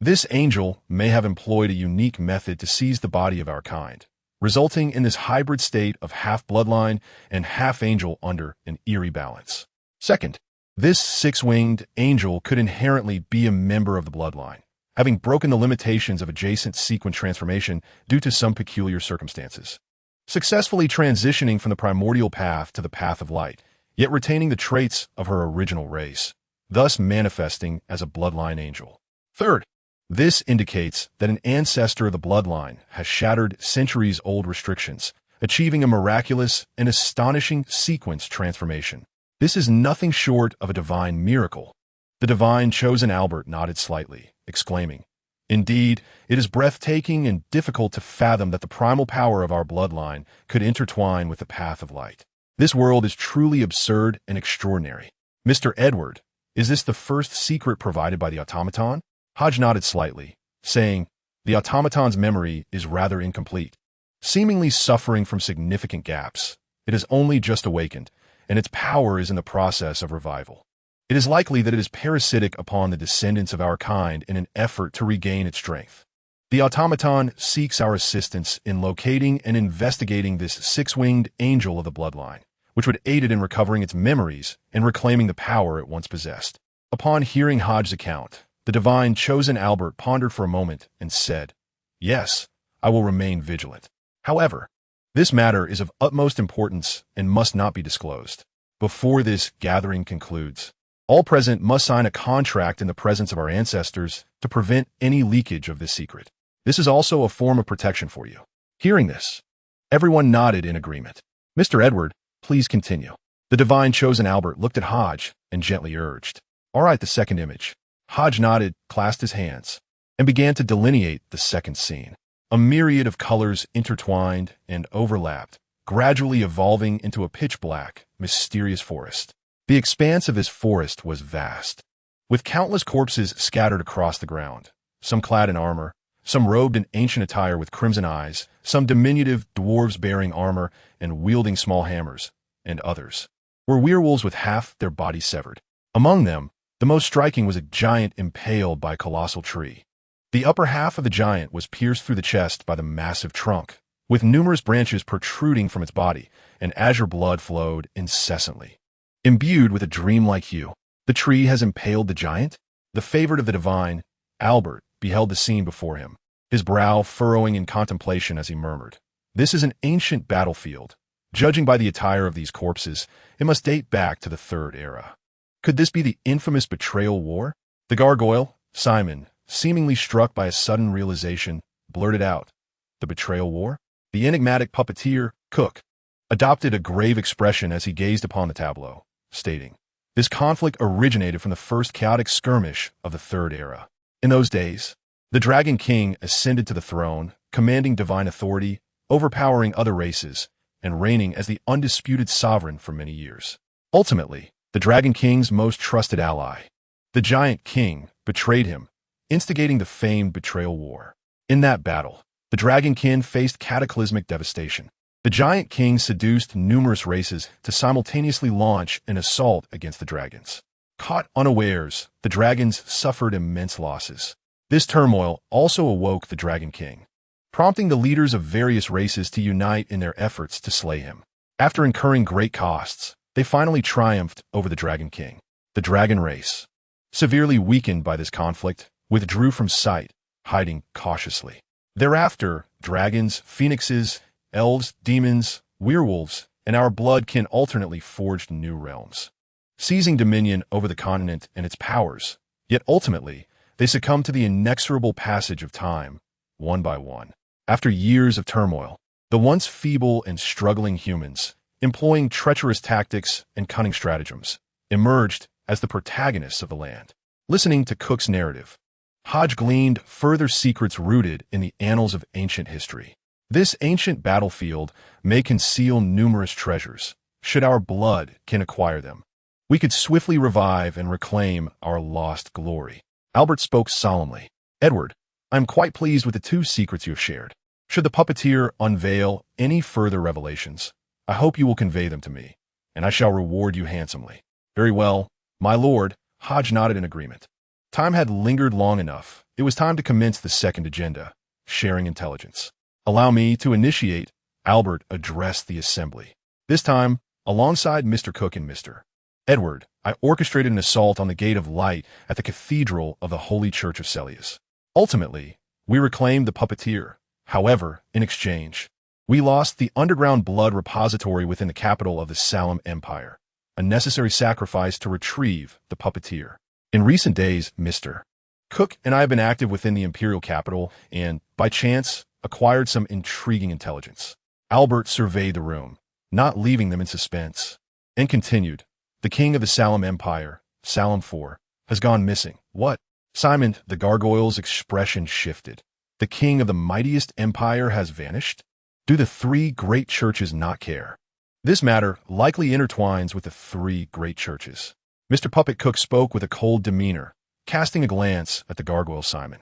this angel may have employed a unique method to seize the body of our kind, resulting in this hybrid state of half-bloodline and half-angel under an eerie balance. Second, this 6-winged angel could inherently be a member of the bloodline, having broken the limitations of adjacent sequence transformation due to some peculiar circumstances, successfully transitioning from the primordial path to the path of light, yet retaining the traits of her original race, thus manifesting as a bloodline angel. Third, this indicates that an ancestor of the bloodline has shattered centuries-old restrictions, achieving a miraculous and astonishing sequence transformation. This is nothing short of a divine miracle. The divine chosen Albert nodded slightly, exclaiming, "Indeed, it is breathtaking and difficult to fathom that the primal power of our bloodline could intertwine with the path of light. This world is truly absurd and extraordinary. Mr. Edward, is this the first secret provided by the automaton?" Hodge nodded slightly, saying, "The automaton's memory is rather incomplete, seemingly suffering from significant gaps. It has only just awakened, and its power is in the process of revival. It is likely that it is parasitic upon the descendants of our kind in an effort to regain its strength. The automaton seeks our assistance in locating and investigating this 6-winged angel of the bloodline, which would aid it in recovering its memories and reclaiming the power it once possessed." Upon hearing Hodge's account, the divine chosen Albert pondered for a moment and said, "Yes, I will remain vigilant. However, this matter is of utmost importance and must not be disclosed. Before this gathering concludes, all present must sign a contract in the presence of our ancestors to prevent any leakage of this secret. This is also a form of protection for you." Hearing this, everyone nodded in agreement. "Mr. Edward, please continue." The divine chosen Albert looked at Hodge and gently urged. All right, the second image. Hodge nodded, clasped his hands, and began to delineate the second scene. A myriad of colors intertwined and overlapped, gradually evolving into a pitch-black, mysterious forest. The expanse of his forest was vast, with countless corpses scattered across the ground, some clad in armor, some robed in ancient attire with crimson eyes, some diminutive dwarves bearing armor and wielding small hammers, and others were werewolves with half their bodies severed. Among them, the most striking was a giant impaled by a colossal tree. The upper half of the giant was pierced through the chest by the massive trunk, with numerous branches protruding from its body, and azure blood flowed incessantly. Imbued with a dreamlike hue, the tree has impaled the giant? The favorite of the divine, Albert, beheld the scene before him, his brow furrowing in contemplation as he murmured, "This is an ancient battlefield. Judging by the attire of these corpses, it must date back to the Third Era. Could this be the infamous betrayal war?" The gargoyle, Simon, seemingly struck by a sudden realization, blurted out, "The betrayal war?" The enigmatic puppeteer, Cook, adopted a grave expression as he gazed upon the tableau, stating, "This conflict originated from the first chaotic skirmish of the Third Era. In those days, the Dragon King ascended to the throne, commanding divine authority, overpowering other races, and reigning as the undisputed sovereign for many years. Ultimately, the Dragon King's most trusted ally, the Giant King, betrayed him, instigating the famed betrayal war. In that battle, the Dragon King faced cataclysmic devastation. The Giant King seduced numerous races to simultaneously launch an assault against the dragons. Caught unawares, the dragons suffered immense losses. This turmoil also awoke the Dragon King, prompting the leaders of various races to unite in their efforts to slay him. After incurring great costs, they finally triumphed over the Dragon King. The dragon race, severely weakened by this conflict, withdrew from sight, hiding cautiously. Thereafter, dragons, phoenixes, elves, demons, werewolves, and our bloodkin alternately forged new realms, seizing dominion over the continent and its powers. Yet ultimately, they succumbed to the inexorable passage of time, one by one. After years of turmoil, the once feeble and struggling humans, employing treacherous tactics and cunning stratagems, emerged as the protagonists of the land. Listening to Cook's narrative, Hodge gleaned further secrets rooted in the annals of ancient history. This ancient battlefield may conceal numerous treasures, should our blood kin acquire them. We could swiftly revive and reclaim our lost glory. Albert spoke solemnly. "Edward, I am quite pleased with the two secrets you have shared. Should the puppeteer unveil any further revelations, I hope you will convey them to me, and I shall reward you handsomely." "Very well, my lord." Hodge nodded in agreement. Time had lingered long enough. It was time to commence the second agenda, sharing intelligence. "Allow me to initiate," Albert addressed the assembly. This time, alongside Mr. Cook and Mr. Edward, I orchestrated an assault on the Gate of Light at the Cathedral of the Holy Church of Celius. Ultimately, we reclaimed the puppeteer. However, in exchange, we lost the underground blood repository within the capital of the Salem Empire, a necessary sacrifice to retrieve the puppeteer. In recent days, Mr. Cook and I have been active within the imperial capital and, by chance, acquired some intriguing intelligence. Albert surveyed the room, not leaving them in suspense, and continued, "The king of the Salem Empire, Salem IV, has gone missing." "What?" Simon, the gargoyle's expression shifted. "The king of the mightiest empire has vanished? Do the three great churches not care?" "This matter likely intertwines with the three great churches." Mr. Puppet Cook spoke with a cold demeanor, casting a glance at the gargoyle Simon.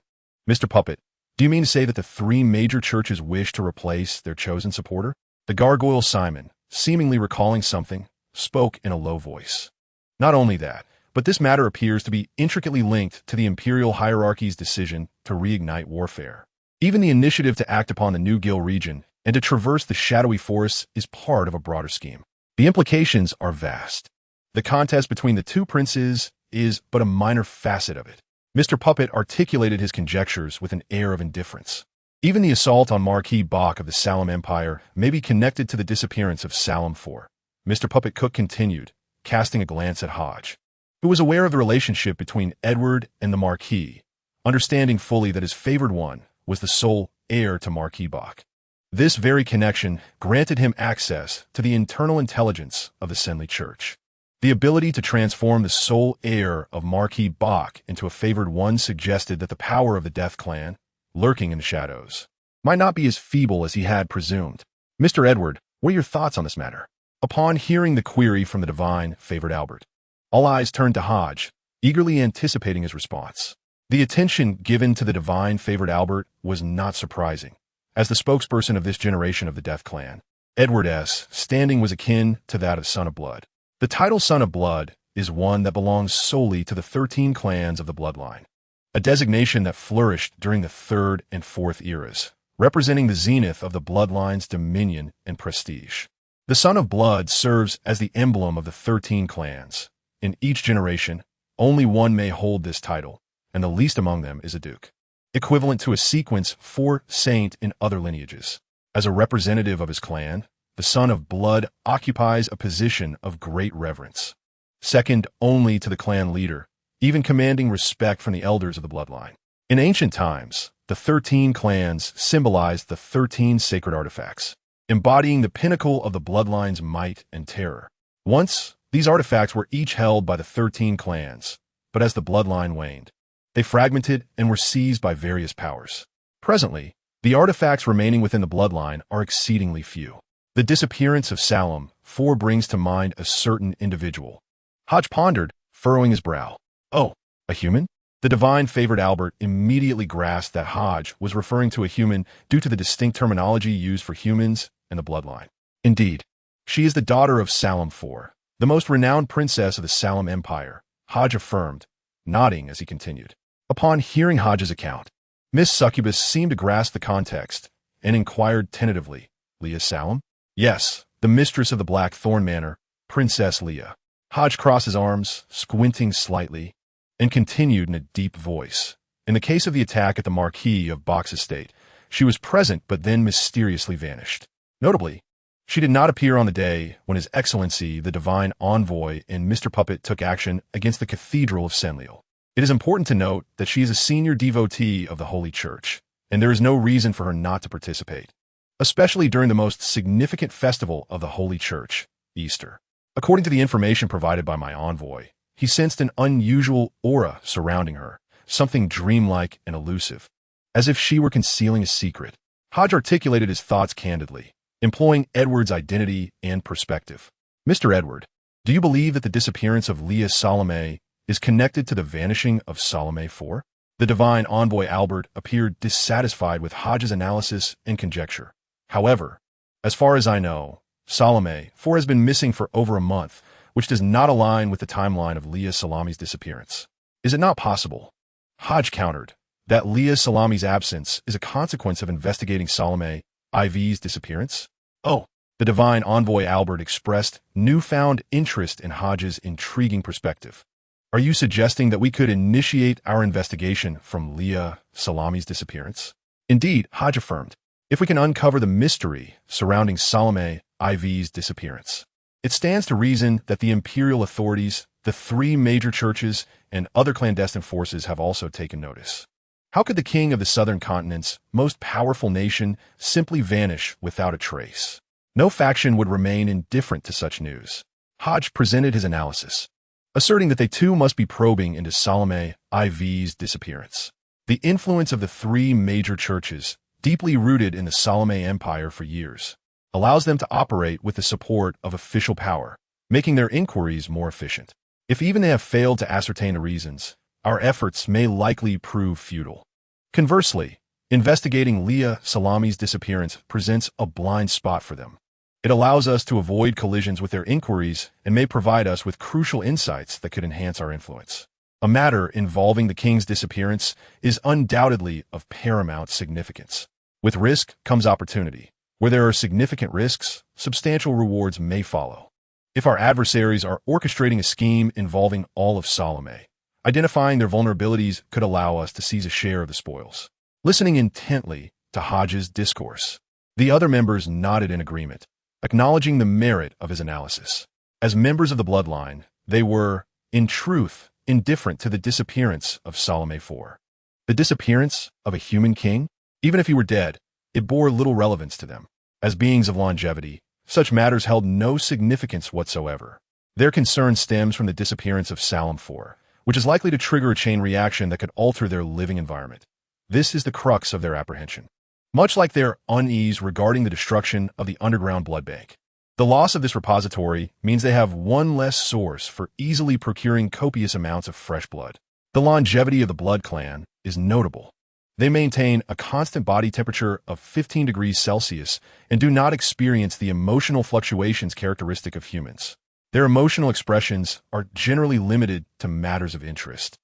"Mr. Puppet, do you mean to say that the three major churches wish to replace their chosen supporter?" The gargoyle Simon, seemingly recalling something, spoke in a low voice. "Not only that, but this matter appears to be intricately linked to the imperial hierarchy's decision to reignite warfare. Even the initiative to act upon the New Gill region and to traverse the shadowy forests is part of a broader scheme. The implications are vast. The contest between the two princes is but a minor facet of it." Mr. Puppet articulated his conjectures with an air of indifference. "Even the assault on Marquis Bach of the Salem Empire may be connected to the disappearance of Salem IV." Mr. Puppet Cook continued, casting a glance at Hodge, who was aware of the relationship between Edward and the Marquis, understanding fully that his favored one was the sole heir to Marquis Bach. This very connection granted him access to the internal intelligence of the Senli Church. The ability to transform the sole heir of Marquis Bach into a favored one suggested that the power of the Death Clan, lurking in the shadows, might not be as feeble as he had presumed. Mr. Edward, what are your thoughts on this matter? Upon hearing the query from the divine favored Albert, all eyes turned to Hodge, eagerly anticipating his response. The attention given to the divine favored Albert was not surprising. As the spokesperson of this generation of the Death Clan, Edward's standing was akin to that of Son of Blood. The title Son of Blood is one that belongs solely to the 13 clans of the bloodline, a designation that flourished during the 3rd and 4th eras, representing the zenith of the bloodline's dominion and prestige. The Son of Blood serves as the emblem of the 13 clans. In each generation, only one may hold this title, and the least among them is a duke, equivalent to a sequence for saint in other lineages. As a representative of his clan, the Son of Blood occupies a position of great reverence, second only to the clan leader, even commanding respect from the elders of the bloodline. In ancient times, the 13 clans symbolized the 13 sacred artifacts, embodying the pinnacle of the bloodline's might and terror. Once, these artifacts were each held by the 13 clans, but as the bloodline waned, they fragmented and were seized by various powers. Presently, the artifacts remaining within the bloodline are exceedingly few. The disappearance of Salem brings to mind a certain individual. Hodge pondered, furrowing his brow. Oh, a human? The divine favored Albert immediately grasped that Hodge was referring to a human due to the distinct terminology used for humans and the bloodline. Indeed, she is the daughter of Salem IV, the most renowned princess of the Salem Empire, Hodge affirmed, nodding as he continued. Upon hearing Hodge's account, Miss Succubus seemed to grasp the context and inquired tentatively, Leah Salem? Yes, the mistress of the Blackthorn Manor, Princess Leah. Hodge crossed his arms, squinting slightly, and continued in a deep voice. In the case of the attack at the Marquis of Bach's estate, she was present but then mysteriously vanished. Notably, she did not appear on the day when His Excellency, the Divine Envoy, and Mr. Puppet took action against the Cathedral of Senliel. It is important to note that she is a senior devotee of the Holy Church, and there is no reason for her not to participate, especially during the most significant festival of the Holy Church, Easter. According to the information provided by my envoy, he sensed an unusual aura surrounding her, something dreamlike and elusive, as if she were concealing a secret. Hodge articulated his thoughts candidly, employing Edward's identity and perspective. Mr. Edward, do you believe that the disappearance of Leah Salome is connected to the vanishing of Salome IV? The divine envoy Albert appeared dissatisfied with Hodge's analysis and conjecture. However, as far as I know, Salome IV has been missing for over a month, which does not align with the timeline of Leah Salame's disappearance. Is it not possible, Hodge countered, that Leah Salame's absence is a consequence of investigating Salome IV's disappearance? Oh, the divine envoy Albert expressed newfound interest in Hodge's intriguing perspective. Are you suggesting that we could initiate our investigation from Leah Salame's disappearance? Indeed, Hodge affirmed, if we can uncover the mystery surrounding Salome IV's disappearance. It stands to reason that the imperial authorities, the 3 major churches, and other clandestine forces have also taken notice. How could the king of the southern continent's most powerful nation simply vanish without a trace? No faction would remain indifferent to such news. Hodge presented his analysis, asserting that they too must be probing into Salome IV's disappearance. The influence of the 3 major churches, deeply rooted in the Salome Empire for years, allows them to operate with the support of official power, making their inquiries more efficient. If even they have failed to ascertain the reasons, our efforts may likely prove futile. Conversely, investigating Leah Salame's disappearance presents a blind spot for them. It allows us to avoid collisions with their inquiries and may provide us with crucial insights that could enhance our influence. A matter involving the king's disappearance is undoubtedly of paramount significance. With risk comes opportunity. Where there are significant risks, substantial rewards may follow. If our adversaries are orchestrating a scheme involving all of Salome, identifying their vulnerabilities could allow us to seize a share of the spoils. Listening intently to Hodges' discourse, the other members nodded in agreement, acknowledging the merit of his analysis. As members of the bloodline, they were, in truth, indifferent to the disappearance of Salome IV. The disappearance of a human king? Even if he were dead, it bore little relevance to them. As beings of longevity, such matters held no significance whatsoever. Their concern stems from the disappearance of Salem 4, which is likely to trigger a chain reaction that could alter their living environment. This is the crux of their apprehension. Much like their unease regarding the destruction of the underground blood bank. The loss of this repository means they have one less source for easily procuring copious amounts of fresh blood. The longevity of the Blood Clan is notable. They maintain a constant body temperature of 15 degrees Celsius and do not experience the emotional fluctuations characteristic of humans. Their emotional expressions are generally limited to matters of interest,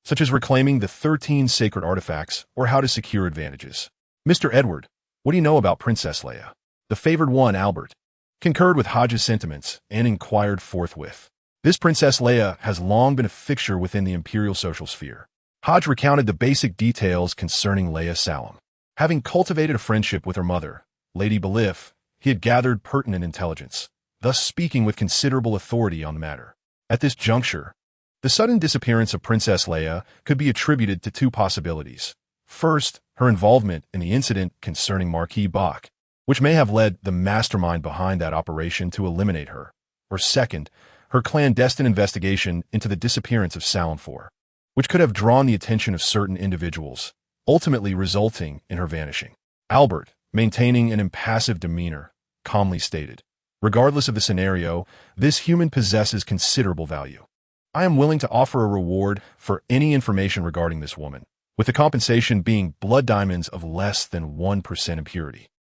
such as reclaiming the 13 sacred artifacts or how to secure advantages. Mr. Edward, what do you know about Princess Leia? The favored one, Albert, concurred with Hodges' sentiments and inquired forthwith. This Princess Leia has long been a fixture within the imperial social sphere. Hodge recounted the basic details concerning Leia Salem. Having cultivated a friendship with her mother, Lady Belif, he had gathered pertinent intelligence, thus speaking with considerable authority on the matter. At this juncture, the sudden disappearance of Princess Leia could be attributed to two possibilities. First, her involvement in the incident concerning Marquis Bach, which may have led the mastermind behind that operation to eliminate her. Or second, her clandestine investigation into the disappearance of Salem 4, which could have drawn the attention of certain individuals, ultimately resulting in her vanishing. Albert, maintaining an impassive demeanor, calmly stated, regardless of the scenario, this human possesses considerable value. I am willing to offer a reward for any information regarding this woman, with the compensation being blood diamonds of less than 1% impurity.